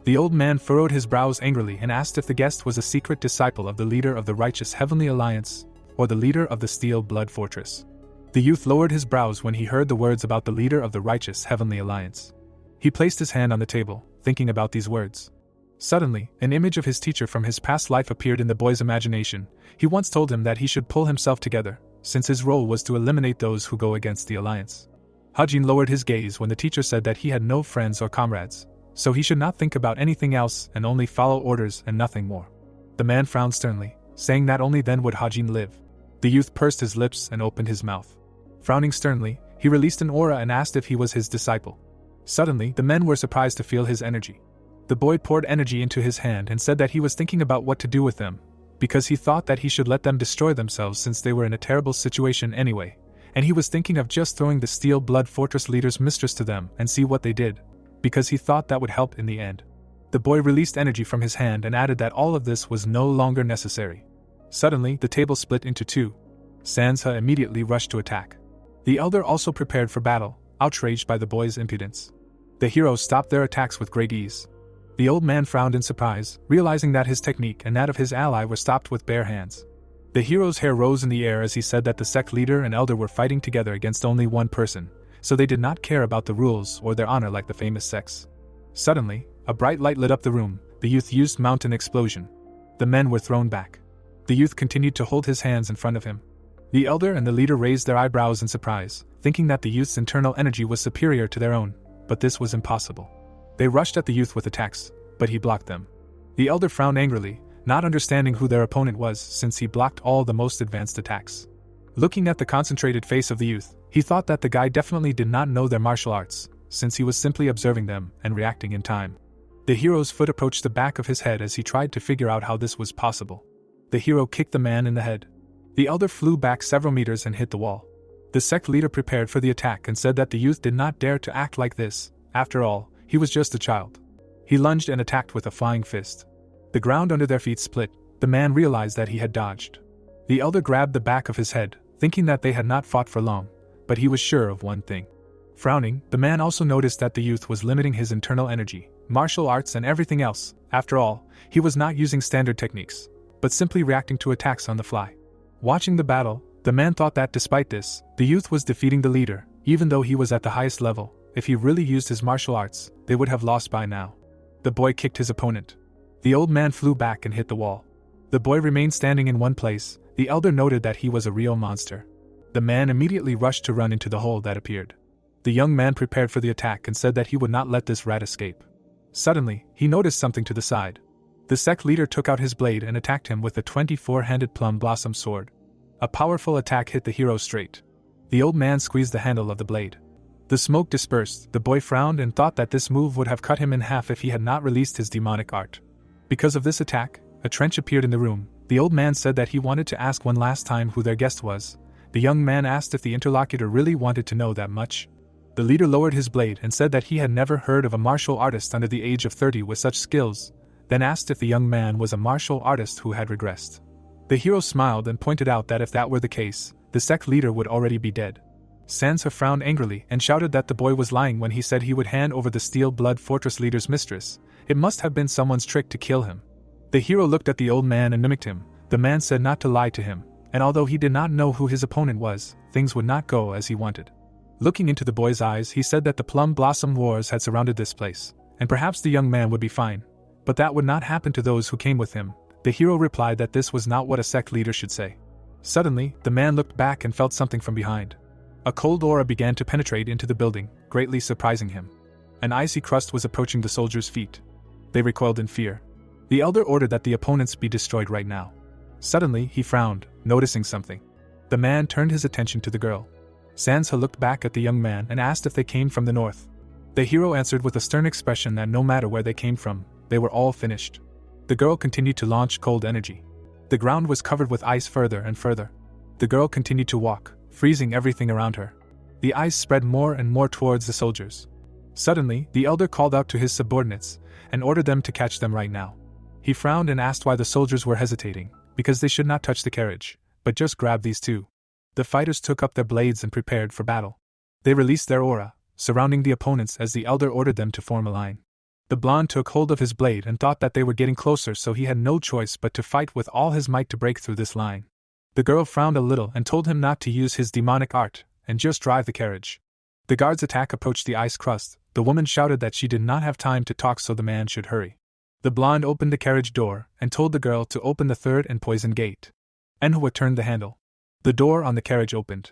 The old man furrowed his brows angrily and asked if the guest was a secret disciple of the leader of the righteous Heavenly Alliance, or the leader of the Steel Blood Fortress. The youth lowered his brows when he heard the words about the leader of the righteous Heavenly Alliance. He placed his hand on the table, thinking about these words. Suddenly, an image of his teacher from his past life appeared in the boy's imagination. He once told him that he should pull himself together, since his role was to eliminate those who go against the Alliance. Hajin lowered his gaze when the teacher said that he had no friends or comrades, so he should not think about anything else and only follow orders and nothing more. The man frowned sternly, saying that only then would Hajin live. The youth pursed his lips and opened his mouth. Frowning sternly, he released an aura and asked if he was his disciple. Suddenly, the men were surprised to feel his energy. The boy poured energy into his hand and said that he was thinking about what to do with them, because he thought that he should let them destroy themselves since they were in a terrible situation anyway, and he was thinking of just throwing the Steel Blood Fortress leader's mistress to them and see what they did, because he thought that would help in the end. The boy released energy from his hand and added that all of this was no longer necessary. Suddenly, the table split into two. Sansa immediately rushed to attack. The elder also prepared for battle, outraged by the boy's impudence. The heroes stopped their attacks with great ease. The old man frowned in surprise, realizing that his technique and that of his ally were stopped with bare hands. The hero's hair rose in the air as he said that the sect leader and elder were fighting together against only one person, so they did not care about the rules or their honor like the famous sects. Suddenly, a bright light lit up the room. The youth used mountain explosion. The men were thrown back. The youth continued to hold his hands in front of him. The elder and the leader raised their eyebrows in surprise, thinking that the youth's internal energy was superior to their own, but this was impossible. They rushed at the youth with attacks, but he blocked them. The elder frowned angrily, not understanding who their opponent was since he blocked all the most advanced attacks. Looking at the concentrated face of the youth, he thought that the guy definitely did not know their martial arts, since he was simply observing them and reacting in time. The hero's foot approached the back of his head as he tried to figure out how this was possible. The hero kicked the man in the head. The elder flew back several meters and hit the wall. The sect leader prepared for the attack and said that the youth did not dare to act like this. After all, he was just a child. He lunged and attacked with a flying fist. The ground under their feet split. The man realized that he had dodged. The elder grabbed the back of his head, thinking that they had not fought for long, but he was sure of one thing. Frowning, the man also noticed that the youth was limiting his internal energy, martial arts and everything else. After all, he was not using standard techniques, but simply reacting to attacks on the fly. Watching the battle, the man thought that despite this, the youth was defeating the leader, even though he was at the highest level. If he really used his martial arts, they would have lost by now. The boy kicked his opponent. The old man flew back and hit the wall. The boy remained standing in one place. The elder noted that he was a real monster. The man immediately rushed to run into the hole that appeared. The young man prepared for the attack and said that he would not let this rat escape. Suddenly, he noticed something to the side. The sect leader took out his blade and attacked him with the 24-handed plum blossom sword. A powerful attack hit the hero straight. The old man squeezed the handle of the blade. The smoke dispersed. The boy frowned and thought that this move would have cut him in half if he had not released his demonic art. Because of this attack, a trench appeared in the room. The old man said that he wanted to ask one last time who their guest was. The young man asked if the interlocutor really wanted to know that much. The leader lowered his blade and said that he had never heard of a martial artist under the age of 30 with such skills, then asked if the young man was a martial artist who had regressed. The hero smiled and pointed out that if that were the case, the sect leader would already be dead. Sansa frowned angrily and shouted that the boy was lying when he said he would hand over the Steel Blood Fortress leader's mistress. It must have been someone's trick to kill him. The hero looked at the old man and mimicked him. The man said not to lie to him, and although he did not know who his opponent was, things would not go as he wanted. Looking into the boy's eyes, he said that the Plum Blossom Wars had surrounded this place, and perhaps the young man would be fine. But that would not happen to those who came with him. The hero replied that this was not what a sect leader should say. Suddenly, the man looked back and felt something from behind. A cold aura began to penetrate into the building, greatly surprising him. An icy crust was approaching the soldiers' feet. They recoiled in fear. The elder ordered that the opponents be destroyed right now. Suddenly, he frowned, noticing something. The man turned his attention to the girl. Sansa looked back at the young man and asked if they came from the north. The hero answered with a stern expression that no matter where they came from, they were all finished. The girl continued to launch cold energy. The ground was covered with ice further and further. The girl continued to walk, freezing everything around her. The ice spread more and more towards the soldiers. Suddenly, the elder called out to his subordinates and ordered them to catch them right now. He frowned and asked why the soldiers were hesitating, because they should not touch the carriage, but just grab these two. The fighters took up their blades and prepared for battle. They released their aura, surrounding the opponents as the elder ordered them to form a line. The blonde took hold of his blade and thought that they were getting closer, so he had no choice but to fight with all his might to break through this line. The girl frowned a little and told him not to use his demonic art, and just drive the carriage. The guard's attack approached the ice crust. The woman shouted that she did not have time to talk, so the man should hurry. The blonde opened the carriage door and told the girl to open the third and poison gate. Manhwa turned the handle. The door on the carriage opened.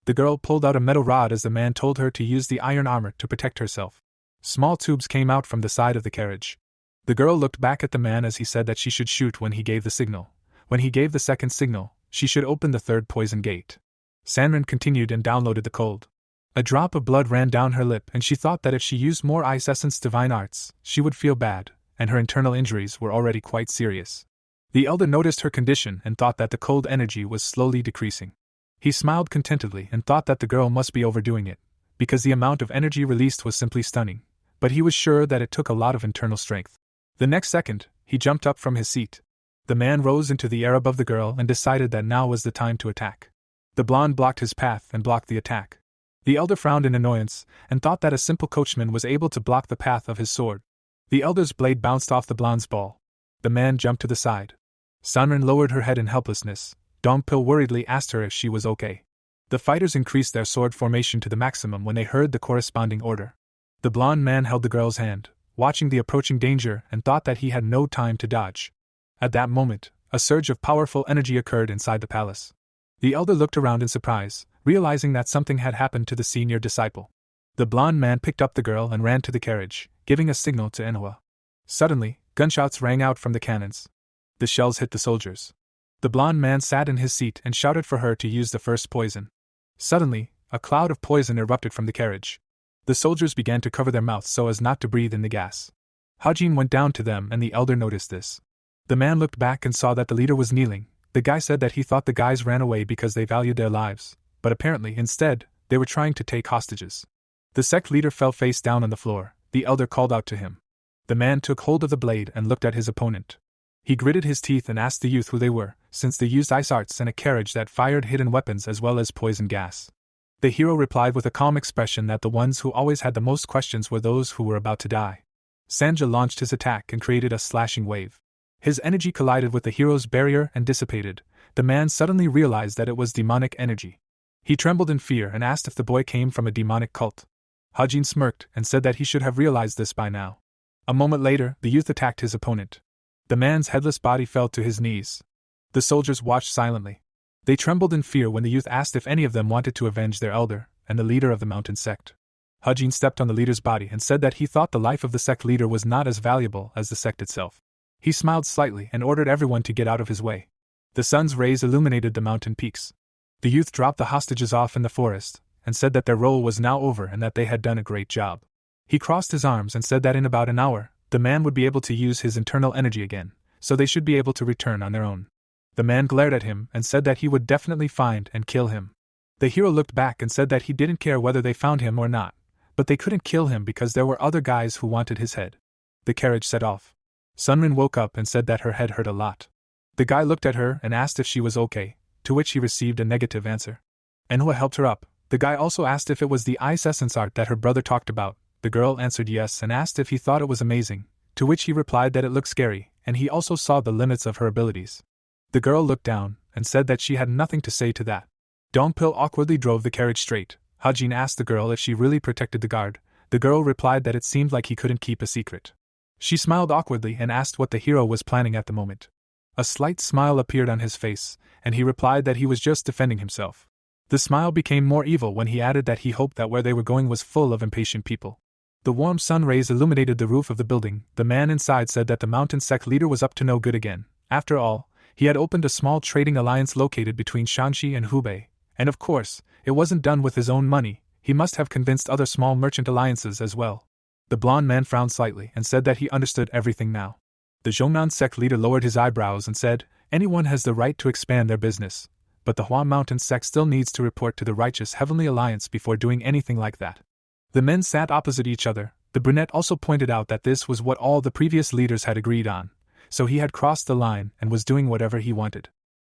The girl pulled out a metal rod as the man told her to use the iron armor to protect herself. Small tubes came out from the side of the carriage. The girl looked back at the man as he said that she should shoot when he gave the signal. When he gave the second signal, she should open the third poison gate. Sanren continued and downloaded the cold. A drop of blood ran down her lip and she thought that if she used more ice essence divine arts, she would feel bad, and her internal injuries were already quite serious. The elder noticed her condition and thought that the cold energy was slowly decreasing. He smiled contentedly and thought that the girl must be overdoing it, because the amount of energy released was simply stunning, but he was sure that it took a lot of internal strength. The next second, he jumped up from his seat. The man rose into the air above the girl and decided that now was the time to attack. The blonde blocked his path and blocked the attack. The elder frowned in annoyance and thought that a simple coachman was able to block the path of his sword. The elder's blade bounced off the blonde's ball. The man jumped to the side. Sunrin lowered her head in helplessness. Dongpil worriedly asked her if she was okay. The fighters increased their sword formation to the maximum when they heard the corresponding order. The blonde man held the girl's hand, watching the approaching danger, and thought that he had no time to dodge. At that moment, a surge of powerful energy occurred inside the palace. The elder looked around in surprise, realizing that something had happened to the senior disciple. The blonde man picked up the girl and ran to the carriage, giving a signal to Manhwa. Suddenly, gunshots rang out from the cannons. The shells hit the soldiers. The blonde man sat in his seat and shouted for her to use the first poison. Suddenly, a cloud of poison erupted from the carriage. The soldiers began to cover their mouths so as not to breathe in the gas. Hajin went down to them and the elder noticed this. The man looked back and saw that the leader was kneeling. The guy said that he thought the guys ran away because they valued their lives, but apparently, instead, they were trying to take hostages. The sect leader fell face down on the floor. The elder called out to him. The man took hold of the blade and looked at his opponent. He gritted his teeth and asked the youth who they were, since they used ice arts and a carriage that fired hidden weapons as well as poison gas. The hero replied with a calm expression that the ones who always had the most questions were those who were about to die. Sanja launched his attack and created a slashing wave. His energy collided with the hero's barrier and dissipated. The man suddenly realized that it was demonic energy. He trembled in fear and asked if the boy came from a demonic cult. Hajin smirked and said that he should have realized this by now. A moment later, the youth attacked his opponent. The man's headless body fell to his knees. The soldiers watched silently. They trembled in fear when the youth asked if any of them wanted to avenge their elder and the leader of the mountain sect. Hajin stepped on the leader's body and said that he thought the life of the sect leader was not as valuable as the sect itself. He smiled slightly and ordered everyone to get out of his way. The sun's rays illuminated the mountain peaks. The youth dropped the hostages off in the forest and said that their role was now over and that they had done a great job. He crossed his arms and said that in about an hour, the man would be able to use his internal energy again, so they should be able to return on their own. The man glared at him and said that he would definitely find and kill him. The hero looked back and said that he didn't care whether they found him or not, but they couldn't kill him because there were other guys who wanted his head. The carriage set off. Sunrin woke up and said that her head hurt a lot. The guy looked at her and asked if she was okay, to which he received a negative answer. Manhwa helped her up. The guy also asked if it was the ice essence art that her brother talked about. The girl answered yes and asked if he thought it was amazing, to which he replied that it looked scary, and he also saw the limits of her abilities. The girl looked down and said that she had nothing to say to that. Dongpil awkwardly drove the carriage straight. Hajin asked the girl if she really protected the guard. The girl replied that it seemed like he couldn't keep a secret. She smiled awkwardly and asked what the hero was planning at the moment. A slight smile appeared on his face, and he replied that he was just defending himself. The smile became more evil when he added that he hoped that where they were going was full of impatient people. The warm sun rays illuminated the roof of the building. The man inside said that the mountain sect leader was up to no good again. After all, he had opened a small trading alliance located between Shanxi and Hubei, and of course, it wasn't done with his own money. He must have convinced other small merchant alliances as well. The blonde man frowned slightly and said that he understood everything now. The Zhongnan sect leader lowered his eyebrows and said, "Anyone has the right to expand their business, but the Hua Mountain sect still needs to report to the righteous Heavenly Alliance before doing anything like that." The men sat opposite each other. The brunette also pointed out that this was what all the previous leaders had agreed on, so he had crossed the line and was doing whatever he wanted.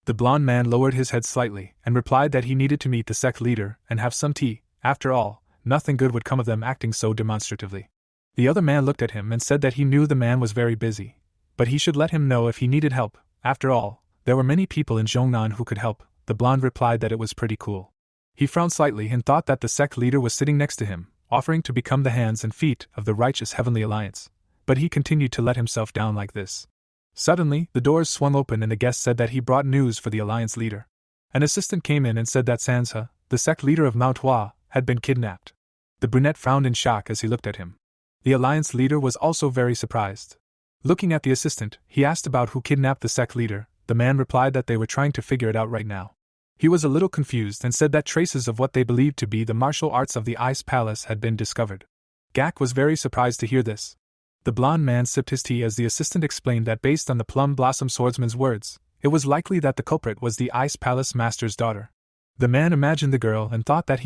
The blonde man lowered his head slightly and replied that he needed to meet the sect leader and have some tea. After all, nothing good would come of them acting so demonstratively. The other man looked at him and said that he knew the man was very busy, but he should let him know if he needed help. After all, there were many people in Zhongnan who could help. The blonde replied that it was pretty cool. He frowned slightly and thought that the sect leader was sitting next to him, offering to become the hands and feet of the righteous Heavenly Alliance, but he continued to let himself down like this. Suddenly, the doors swung open and the guest said that he brought news for the Alliance leader. An assistant came in and said that Sansa, the sect leader of Mount Hua, had been kidnapped. The brunette frowned in shock as he looked at him. The Alliance leader was also very surprised. Looking at the assistant, he asked about who kidnapped the sect leader. The man replied that they were trying to figure it out right now. He was a little confused and said that traces of what they believed to be the martial arts of the Ice Palace had been discovered. Gak was very surprised to hear this. The blond man sipped his tea as the assistant explained that based on the Plum Blossom Swordsman's words, it was likely that the culprit was the Ice Palace Master's daughter. The man imagined the girl and thought that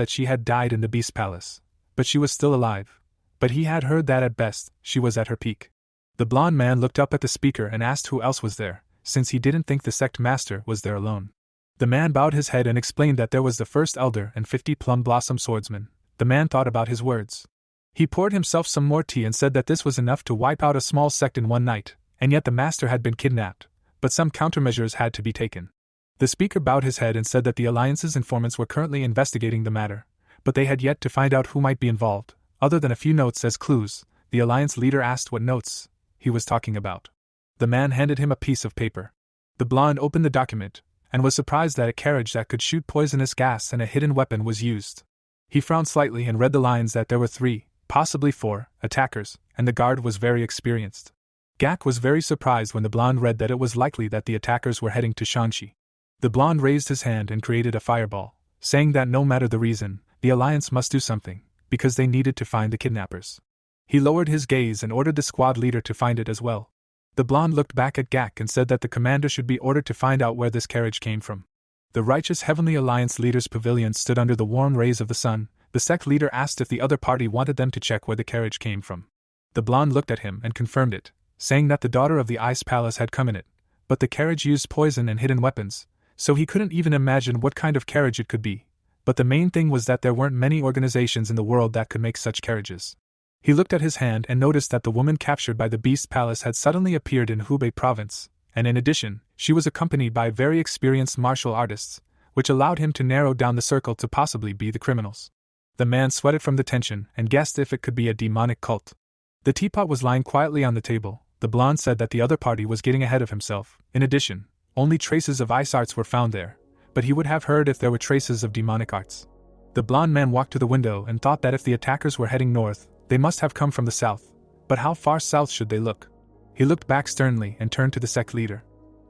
she had died in the Beast Palace, but she was still alive. But he had heard that at best, she was at her peak. The blond man looked up at the speaker and asked who else was there, since he didn't think the sect master was there alone. The man bowed his head and explained that there was the first elder and 50 Plum Blossom Swordsmen. The man thought about his words. He poured himself some more tea and said that this was enough to wipe out a small sect in one night, and yet the master had been kidnapped, but some countermeasures had to be taken. The speaker bowed his head and said that the Alliance's informants were currently investigating the matter, but they had yet to find out who might be involved. Other than a few notes as clues, the Alliance leader asked what notes he was talking about. The man handed him a piece of paper. The blonde opened the document, and was surprised that a carriage that could shoot poisonous gas and a hidden weapon was used. He frowned slightly and read the lines that there were 3, possibly 4, attackers, and the guard was very experienced. Gak was very surprised when the blonde read that it was likely that the attackers were heading to Shanxi. The blonde raised his hand and created a fireball, saying that no matter the reason, the Alliance must do something, because they needed to find the kidnappers. He lowered his gaze and ordered the squad leader to find it as well. The blonde looked back at Gak and said that the commander should be ordered to find out where this carriage came from. The righteous Heavenly Alliance leader's pavilion stood under the warm rays of the sun. The sect leader asked if the other party wanted them to check where the carriage came from. The blonde looked at him and confirmed it, saying that the daughter of the Ice Palace had come in it, but the carriage used poison and hidden weapons, so he couldn't even imagine what kind of carriage it could be. But the main thing was that there weren't many organizations in the world that could make such carriages. He looked at his hand and noticed that the woman captured by the Beast Palace had suddenly appeared in Hubei province, and in addition, she was accompanied by very experienced martial artists, which allowed him to narrow down the circle to possibly be the criminals. The man sweated from the tension and guessed if it could be a demonic cult. The teapot was lying quietly on the table. The blonde said that the other party was getting ahead of himself. In addition, only traces of ice arts were found there, but he would have heard if there were traces of demonic arts. The blonde man walked to the window and thought that if the attackers were heading north, they must have come from the south. But how far south should they look? He looked back sternly and turned to the sect leader.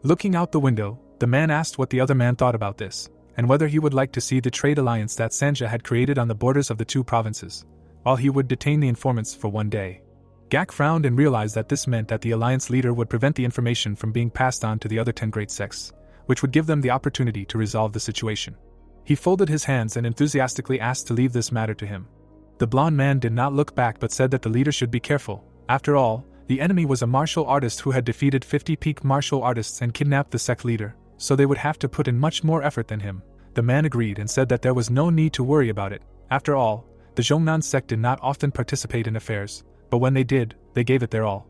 Looking out the window, the man asked what the other man thought about this, and whether he would like to see the trade alliance that Sanja had created on the borders of the 2 provinces, while he would detain the informants for 1 day. Gak frowned and realized that this meant that the alliance leader would prevent the information from being passed on to the other 10 great sects, which would give them the opportunity to resolve the situation. He folded his hands and enthusiastically asked to leave this matter to him. The blonde man did not look back but said that the leader should be careful. After all, the enemy was a martial artist who had defeated 50 peak martial artists and kidnapped the sect leader, so they would have to put in much more effort than him. The man agreed and said that there was no need to worry about it. After all, the Zhongnan sect did not often participate in affairs, but when they did, they gave it their all.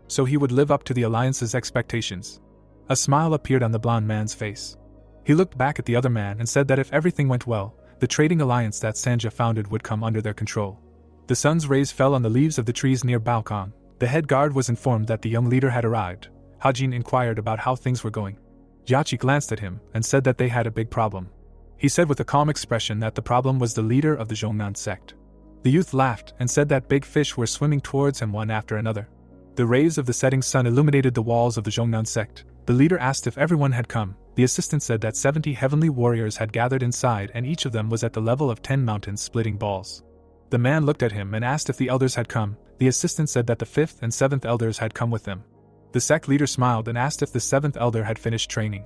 So he would live up to the alliance's expectations. A smile appeared on the blonde man's face. He looked back at the other man and said that if everything went well, the trading alliance that Sanja founded would come under their control. The sun's rays fell on the leaves of the trees near Baokong. The head guard was informed that the young leader had arrived. Hajin inquired about how things were going. Yachi glanced at him and said that they had a big problem. He said with a calm expression that the problem was the leader of the Zhongnan sect. The youth laughed and said that big fish were swimming towards him one after another. The rays of the setting sun illuminated the walls of the Zhongnan sect. The leader asked if everyone had come. The assistant said that 70 heavenly warriors had gathered inside and each of them was at the level of 10 mountains splitting balls. The man looked at him and asked if the elders had come. The assistant said that the 5th and 7th elders had come with them. The sect leader smiled and asked if the 7th elder had finished training.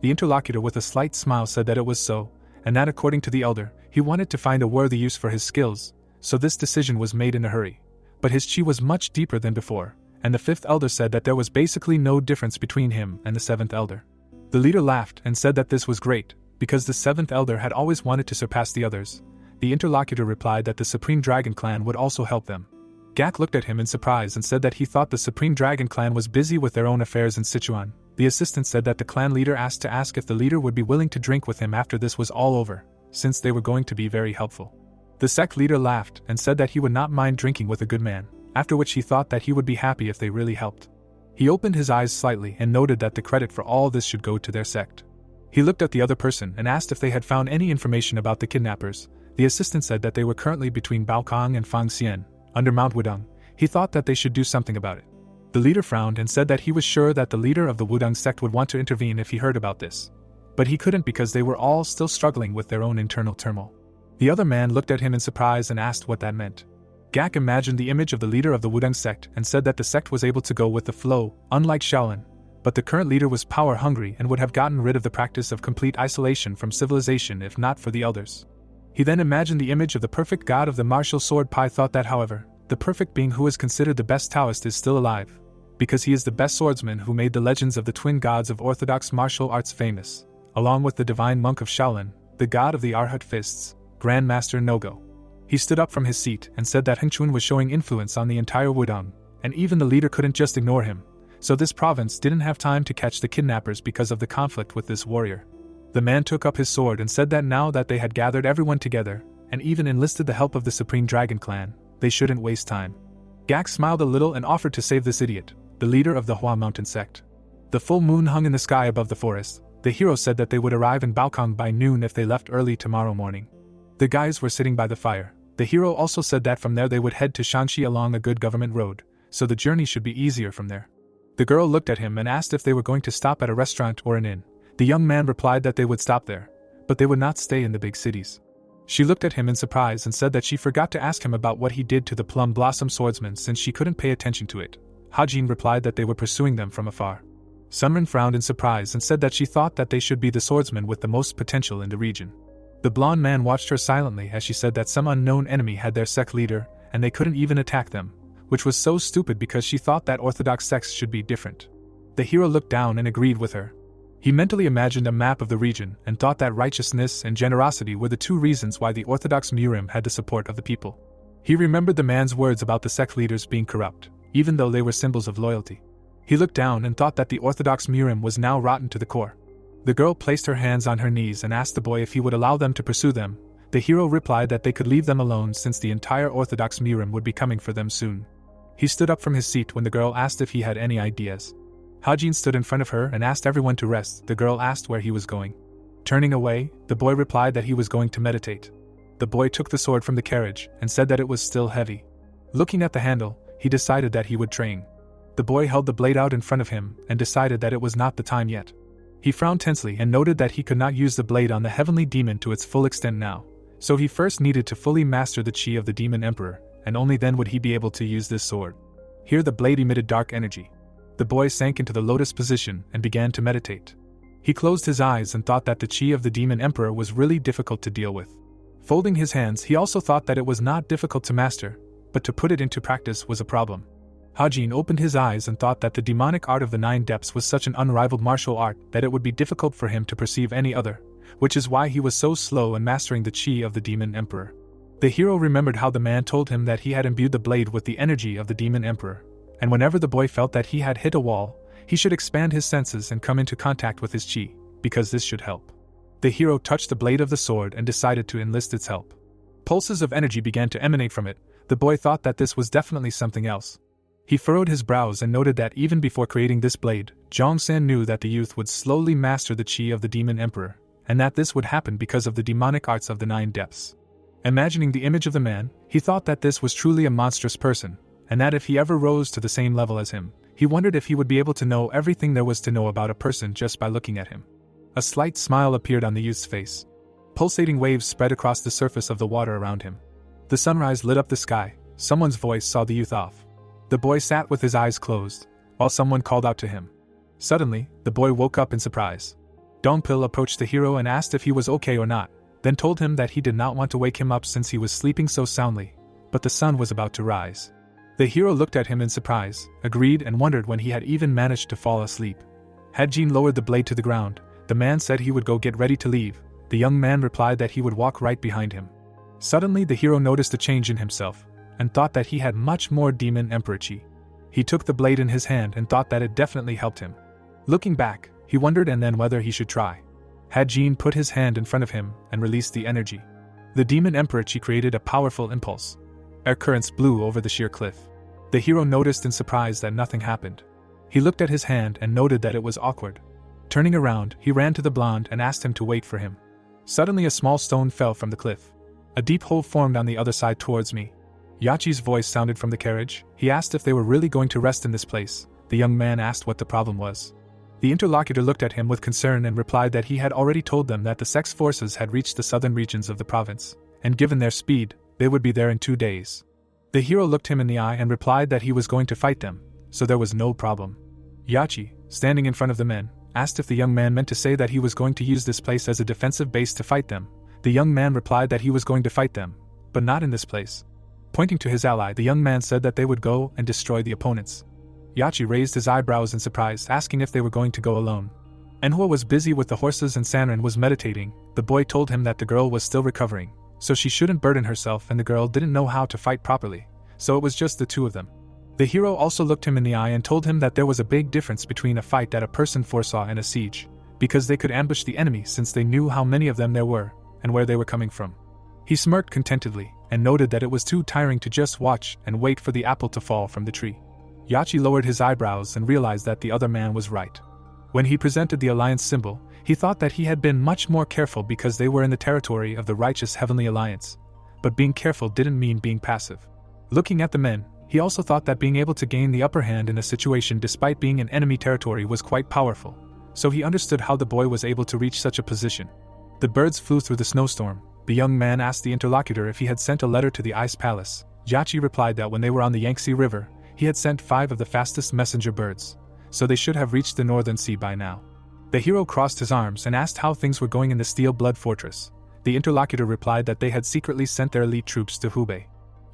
The interlocutor with a slight smile said that it was so, and that according to the elder, he wanted to find a worthy use for his skills, so this decision was made in a hurry. But his chi was much deeper than before, and the 5th elder said that there was basically no difference between him and the 7th elder. The leader laughed and said that this was great, because the 7th elder had always wanted to surpass the others. The interlocutor replied that the Supreme Dragon Clan would also help them. Gak looked at him in surprise and said that he thought the Supreme Dragon Clan was busy with their own affairs in Sichuan. The assistant said that the clan leader asked if the leader would be willing to drink with him after this was all over, since they were going to be very helpful. The sect leader laughed and said that he would not mind drinking with a good man, after which he thought that he would be happy if they really helped. He opened his eyes slightly and noted that the credit for all this should go to their sect. He looked at the other person and asked if they had found any information about the kidnappers. The assistant said that they were currently between Baokong and Fangxian, under Mount Wudong. He thought that they should do something about it. The leader frowned and said that he was sure that the leader of the Wudong sect would want to intervene if he heard about this. But he couldn't because they were all still struggling with their own internal turmoil. The other man looked at him in surprise and asked what that meant. Gak imagined the image of the leader of the Wudang sect and said that the sect was able to go with the flow, unlike Shaolin, but the current leader was power-hungry and would have gotten rid of the practice of complete isolation from civilization if not for the elders. He then imagined the image of the perfect god of the martial sword. Pai thought that, however, the perfect being who is considered the best Taoist is still alive, because he is the best swordsman who made the legends of the twin gods of orthodox martial arts famous, along with the divine monk of Shaolin, the god of the Arhat fists, Grandmaster Nogo. He stood up from his seat and said that Hengchun was showing influence on the entire Wudang, and even the leader couldn't just ignore him, so this province didn't have time to catch the kidnappers because of the conflict with this warrior. The man took up his sword and said that now that they had gathered everyone together, and even enlisted the help of the Supreme Dragon Clan, they shouldn't waste time. Gak smiled a little and offered to save this idiot, the leader of the Hua Mountain sect. The full moon hung in the sky above the forest. The hero said that they would arrive in Baokong by noon if they left early tomorrow morning. The guys were sitting by the fire. The hero also said that from there they would head to Shanxi along a good government road, so the journey should be easier from there. The girl looked at him and asked if they were going to stop at a restaurant or an inn. The young man replied that they would stop there, but they would not stay in the big cities. She looked at him in surprise and said that she forgot to ask him about what he did to the Plum Blossom swordsman since she couldn't pay attention to it. Hajin replied that they were pursuing them from afar. Sunrin frowned in surprise and said that she thought that they should be the swordsmen with the most potential in the region. The blonde man watched her silently as she said that some unknown enemy had their sect leader, and they couldn't even attack them, which was so stupid because she thought that orthodox sects should be different. The hero looked down and agreed with her. He mentally imagined a map of the region and thought that righteousness and generosity were the two reasons why the orthodox Murim had the support of the people. He remembered the man's words about the sect leaders being corrupt, even though they were symbols of loyalty. He looked down and thought that the orthodox Murim was now rotten to the core. The girl placed her hands on her knees and asked the boy if he would allow them to pursue them. The hero replied that they could leave them alone since the entire orthodox Murim would be coming for them soon. He stood up from his seat when the girl asked if he had any ideas. Hajin stood in front of her and asked everyone to rest. The girl asked where he was going. Turning away, the boy replied that he was going to meditate. The boy took the sword from the carriage and said that it was still heavy. Looking at the handle, he decided that he would train. The boy held the blade out in front of him and decided that it was not the time yet. He frowned tensely and noted that he could not use the blade on the heavenly demon to its full extent now, so he first needed to fully master the chi of the demon emperor, and only then would he be able to use this sword. Here the blade emitted dark energy. The boy sank into the lotus position and began to meditate. He closed his eyes and thought that the chi of the demon emperor was really difficult to deal with. Folding his hands, he also thought that it was not difficult to master, but to put it into practice was a problem. Hajin opened his eyes and thought that the demonic art of the Nine Depths was such an unrivaled martial art that it would be difficult for him to perceive any other, which is why he was so slow in mastering the chi of the demon emperor. The hero remembered how the man told him that he had imbued the blade with the energy of the demon emperor, and whenever the boy felt that he had hit a wall, he should expand his senses and come into contact with his chi, because this should help. The hero touched the blade of the sword and decided to enlist its help. Pulses of energy began to emanate from it. The boy thought that this was definitely something else. He furrowed his brows and noted that even before creating this blade, Zhongsan knew that the youth would slowly master the chi of the demon emperor, and that this would happen because of the demonic arts of the Nine Depths. Imagining the image of the man, he thought that this was truly a monstrous person, and that if he ever rose to the same level as him, he wondered if he would be able to know everything there was to know about a person just by looking at him. A slight smile appeared on the youth's face. Pulsating waves spread across the surface of the water around him. The sunrise lit up the sky. Someone's voice saw the youth off. The boy sat with his eyes closed, while someone called out to him. Suddenly, the boy woke up in surprise. Dongpil approached the hero and asked if he was okay or not, then told him that he did not want to wake him up since he was sleeping so soundly, but the sun was about to rise. The hero looked at him in surprise, agreed and wondered when he had even managed to fall asleep. Had Jean lowered the blade to the ground, the man said he would go get ready to leave. The young man replied that he would walk right behind him. Suddenly the hero noticed a change in himself, and thought that he had much more demon emperor chi. He took the blade in his hand and thought that it definitely helped him. Looking back, he wondered and then whether he should try. Had Jean put his hand in front of him and released the energy. The demon emperor chi created a powerful impulse. Air currents blew over the sheer cliff. The hero noticed in surprise that nothing happened. He looked at his hand and noted that it was awkward. Turning around, he ran to the blonde and asked him to wait for him. Suddenly a small stone fell from the cliff. A deep hole formed on the other side towards me. Yachi's voice sounded from the carriage. He asked if they were really going to rest in this place. The young man asked what the problem was. The interlocutor looked at him with concern and replied that he had already told them that the sex forces had reached the southern regions of the province, and given their speed, they would be there in 2 days. The hero looked him in the eye and replied that he was going to fight them, so there was no problem. Yachi, standing in front of the men, asked if the young man meant to say that he was going to use this place as a defensive base to fight them. The young man replied that he was going to fight them, but not in this place. Pointing to his ally, the young man said that they would go and destroy the opponents. Yachi raised his eyebrows in surprise, asking if they were going to go alone. Manhwa was busy with the horses and Sanran was meditating. The boy told him that the girl was still recovering, so she shouldn't burden herself, and the girl didn't know how to fight properly, so it was just the two of them. The hero also looked him in the eye and told him that there was a big difference between a fight that a person foresaw and a siege, because they could ambush the enemy since they knew how many of them there were, and where they were coming from. He smirked contentedly, and noted that it was too tiring to just watch and wait for the apple to fall from the tree. Yachi lowered his eyebrows and realized that the other man was right. When he presented the alliance symbol, he thought that he had been much more careful because they were in the territory of the righteous Heavenly Alliance. But being careful didn't mean being passive. Looking at the men, he also thought that being able to gain the upper hand in a situation despite being in enemy territory was quite powerful, so he understood how the boy was able to reach such a position. The birds flew through the snowstorm. The young man asked the interlocutor if he had sent a letter to the Ice Palace. Yachi replied that when they were on the Yangtze River, he had sent 5 of the fastest messenger birds, so they should have reached the Northern Sea by now. The hero crossed his arms and asked how things were going in the Steel Blood Fortress. The interlocutor replied that they had secretly sent their elite troops to Hubei.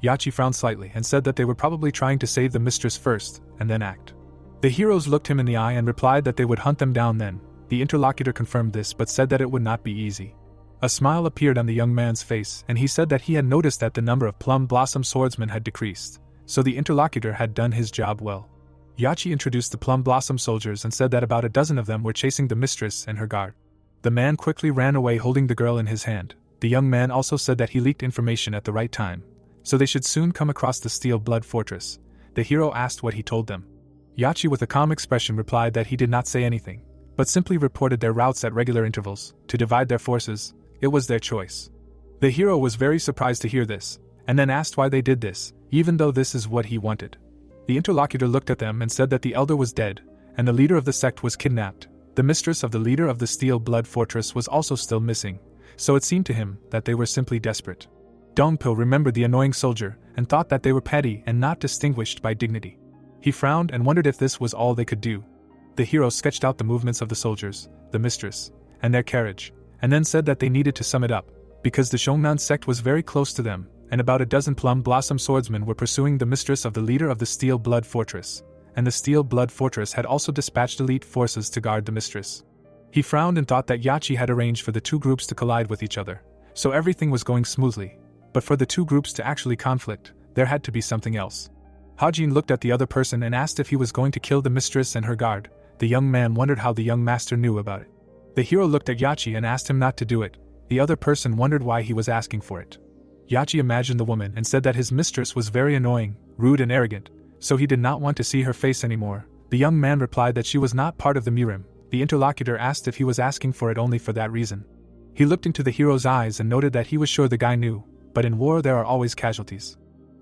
Yachi frowned slightly and said that they were probably trying to save the mistress first, and then act. The heroes looked him in the eye and replied that they would hunt them down then. The interlocutor confirmed this but said that it would not be easy. A smile appeared on the young man's face, and he said that he had noticed that the number of Plum Blossom swordsmen had decreased, so the interlocutor had done his job well. Yachi introduced the Plum Blossom soldiers and said that about a dozen of them were chasing the mistress and her guard. The man quickly ran away holding the girl in his hand. The young man also said that he leaked information at the right time, so they should soon come across the Steel Blood Fortress. The hero asked what he told them. Yachi with a calm expression replied that he did not say anything, but simply reported their routes at regular intervals, to divide their forces. It was their choice. The hero was very surprised to hear this, and then asked why they did this, even though this is what he wanted. The interlocutor looked at them and said that the elder was dead, and the leader of the sect was kidnapped. The mistress of the leader of the Steel Blood Fortress was also still missing, so it seemed to him that they were simply desperate. Dongpil remembered the annoying soldier and thought that they were petty and not distinguished by dignity. He frowned and wondered if this was all they could do. The hero sketched out the movements of the soldiers, the mistress, and their carriage, and then said that they needed to sum it up, because the Shongnan sect was very close to them, and about a dozen Plum Blossom swordsmen were pursuing the mistress of the leader of the Steel Blood Fortress, and the Steel Blood Fortress had also dispatched elite forces to guard the mistress. He frowned and thought that Yachi had arranged for the two groups to collide with each other, so everything was going smoothly, but for the two groups to actually conflict, there had to be something else. Hajin looked at the other person and asked if he was going to kill the mistress and her guard. The young man wondered how the young master knew about it. The hero looked at Yachi and asked him not to do it. The other person wondered why he was asking for it. Yachi imagined the woman and said that his mistress was very annoying, rude and arrogant, so he did not want to see her face anymore. The young man replied that she was not part of the Murim. The interlocutor asked if he was asking for it only for that reason. He looked into the hero's eyes and noted that he was sure the guy knew, but in war there are always casualties.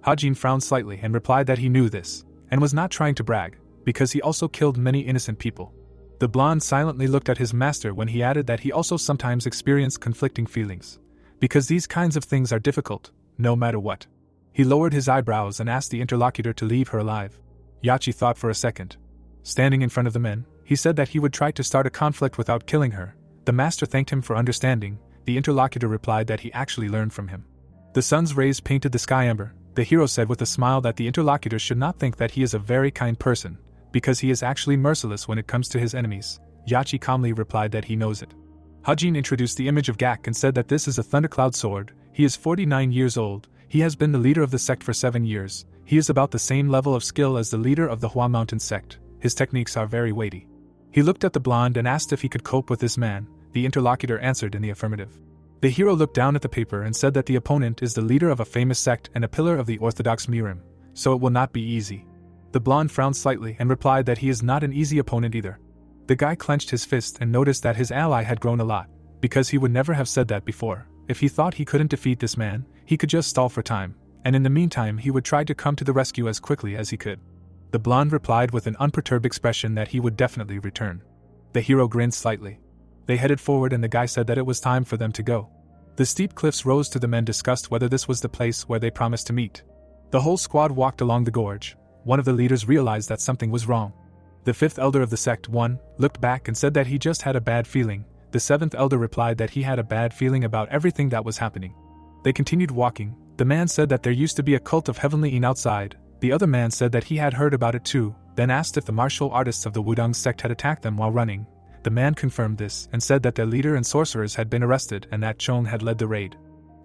Hajin frowned slightly and replied that he knew this, and was not trying to brag, because he also killed many innocent people. The blonde silently looked at his master when he added that he also sometimes experienced conflicting feelings, because these kinds of things are difficult, no matter what. He lowered his eyebrows and asked the interlocutor to leave her alive. Yachi thought for a second. Standing in front of the men, he said that he would try to start a conflict without killing her. The master thanked him for understanding. The interlocutor replied that he actually learned from him. The sun's rays painted the sky amber. The hero said with a smile that the interlocutor should not think that he is a very kind person, because he is actually merciless when it comes to his enemies. Yachi calmly replied that he knows it. Hajin introduced the image of Gak and said that this is a thundercloud sword. He is 49 years old. He has been the leader of the sect for 7 years. He is about the same level of skill as the leader of the Hua Mountain sect. His techniques are very weighty. He looked at the blonde and asked if he could cope with this man. The interlocutor answered in the affirmative. The hero looked down at the paper and said that the opponent is the leader of a famous sect and a pillar of the Orthodox Murim, so it will not be easy. The blonde frowned slightly and replied that he is not an easy opponent either. The guy clenched his fist and noticed that his ally had grown a lot, because he would never have said that before. If he thought he couldn't defeat this man, he could just stall for time, and in the meantime he would try to come to the rescue as quickly as he could. The blonde replied with an unperturbed expression that he would definitely return. The hero grinned slightly. They headed forward and the guy said that it was time for them to go. The steep cliffs rose to the men discussed whether this was the place where they promised to meet. The whole squad walked along the gorge. One of the leaders realized that something was wrong. The fifth elder of the sect, one, looked back and said that he just had a bad feeling. The seventh elder replied that he had a bad feeling about everything that was happening. They continued walking. The man said that there used to be a cult of Heavenly Yin outside. The other man said that he had heard about it too, then asked if the martial artists of the Wudang sect had attacked them while running. The man confirmed this and said that their leader and sorcerers had been arrested and that Chong had led the raid.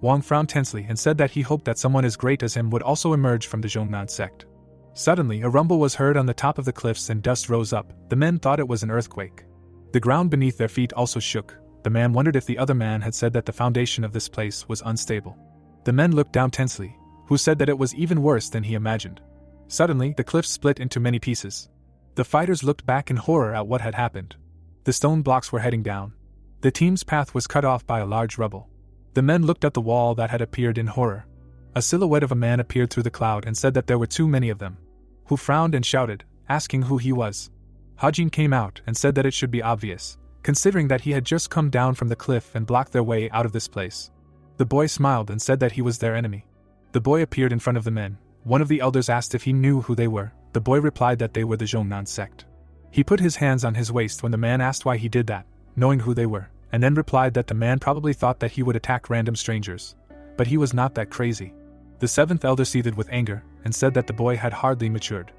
Wang frowned tensely and said that he hoped that someone as great as him would also emerge from the Zhongnan sect. Suddenly, a rumble was heard on the top of the cliffs and dust rose up. The men thought it was an earthquake. The ground beneath their feet also shook. The man wondered if the other man had said that the foundation of this place was unstable. The men looked down tensely, who said that it was even worse than he imagined. Suddenly, the cliffs split into many pieces. The fighters looked back in horror at what had happened. The stone blocks were heading down. The team's path was cut off by a large rubble. The men looked at the wall that had appeared in horror. A silhouette of a man appeared through the cloud and said that there were too many of them, who frowned and shouted, asking who he was. Hajin came out and said that it should be obvious, considering that he had just come down from the cliff and blocked their way out of this place. The boy smiled and said that he was their enemy. The boy appeared in front of the men. One of the elders asked if he knew who they were. The boy replied that they were the Zhongnan sect. He put his hands on his waist when the man asked why he did that, knowing who they were, and then replied that the man probably thought that he would attack random strangers. But he was not that crazy. The seventh elder seethed with anger and said that the boy had hardly matured.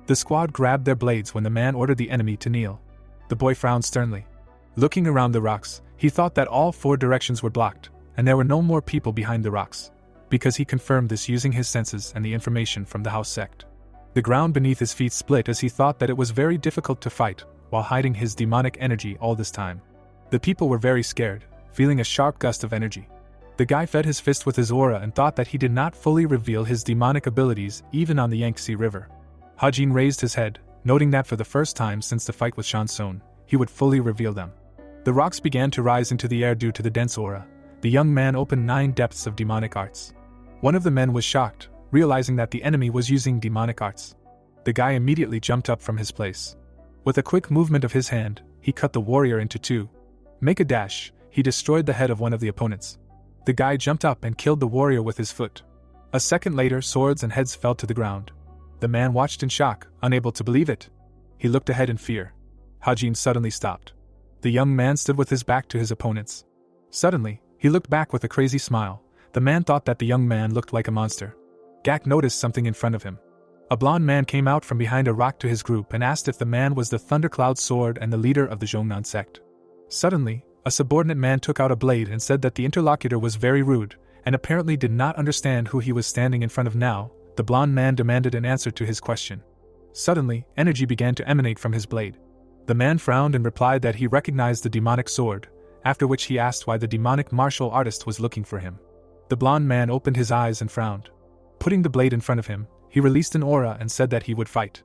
The squad grabbed their blades when the man ordered the enemy to kneel. The boy frowned sternly. Looking around the rocks, he thought that all four directions were blocked, and there were no more people behind the rocks, because he confirmed this using his senses and the information from the house sect. The ground beneath his feet split as he thought that it was very difficult to fight, while hiding his demonic energy all this time. The people were very scared, feeling a sharp gust of energy. The guy fed his fist with his aura and thought that he did not fully reveal his demonic abilities even on the Yangtze River. Hajin raised his head, noting that for the first time since the fight with Shanson, he would fully reveal them. The rocks began to rise into the air due to the dense aura. The young man opened 9 depths of demonic arts. One of the men was shocked, realizing that the enemy was using demonic arts. The guy immediately jumped up from his place. With a quick movement of his hand, he cut the warrior into 2. Make a dash, he destroyed the head of one of the opponents. The guy jumped up and killed the warrior with his foot. A second later, swords and heads fell to the ground. The man watched in shock, unable to believe it. He looked ahead in fear. Hajin suddenly stopped. The young man stood with his back to his opponents. Suddenly, he looked back with a crazy smile. The man thought that the young man looked like a monster. Gak noticed something in front of him. A blond man came out from behind a rock to his group and asked if the man was the Thundercloud Sword and the leader of the Zhongnan sect. Suddenly, a subordinate man took out a blade and said that the interlocutor was very rude, and apparently did not understand who he was standing in front of now. The blond man demanded an answer to his question. Suddenly, energy began to emanate from his blade. The man frowned and replied that he recognized the demonic sword, after which he asked why the demonic martial artist was looking for him. The blond man opened his eyes and frowned. Putting the blade in front of him, he released an aura and said that he would fight.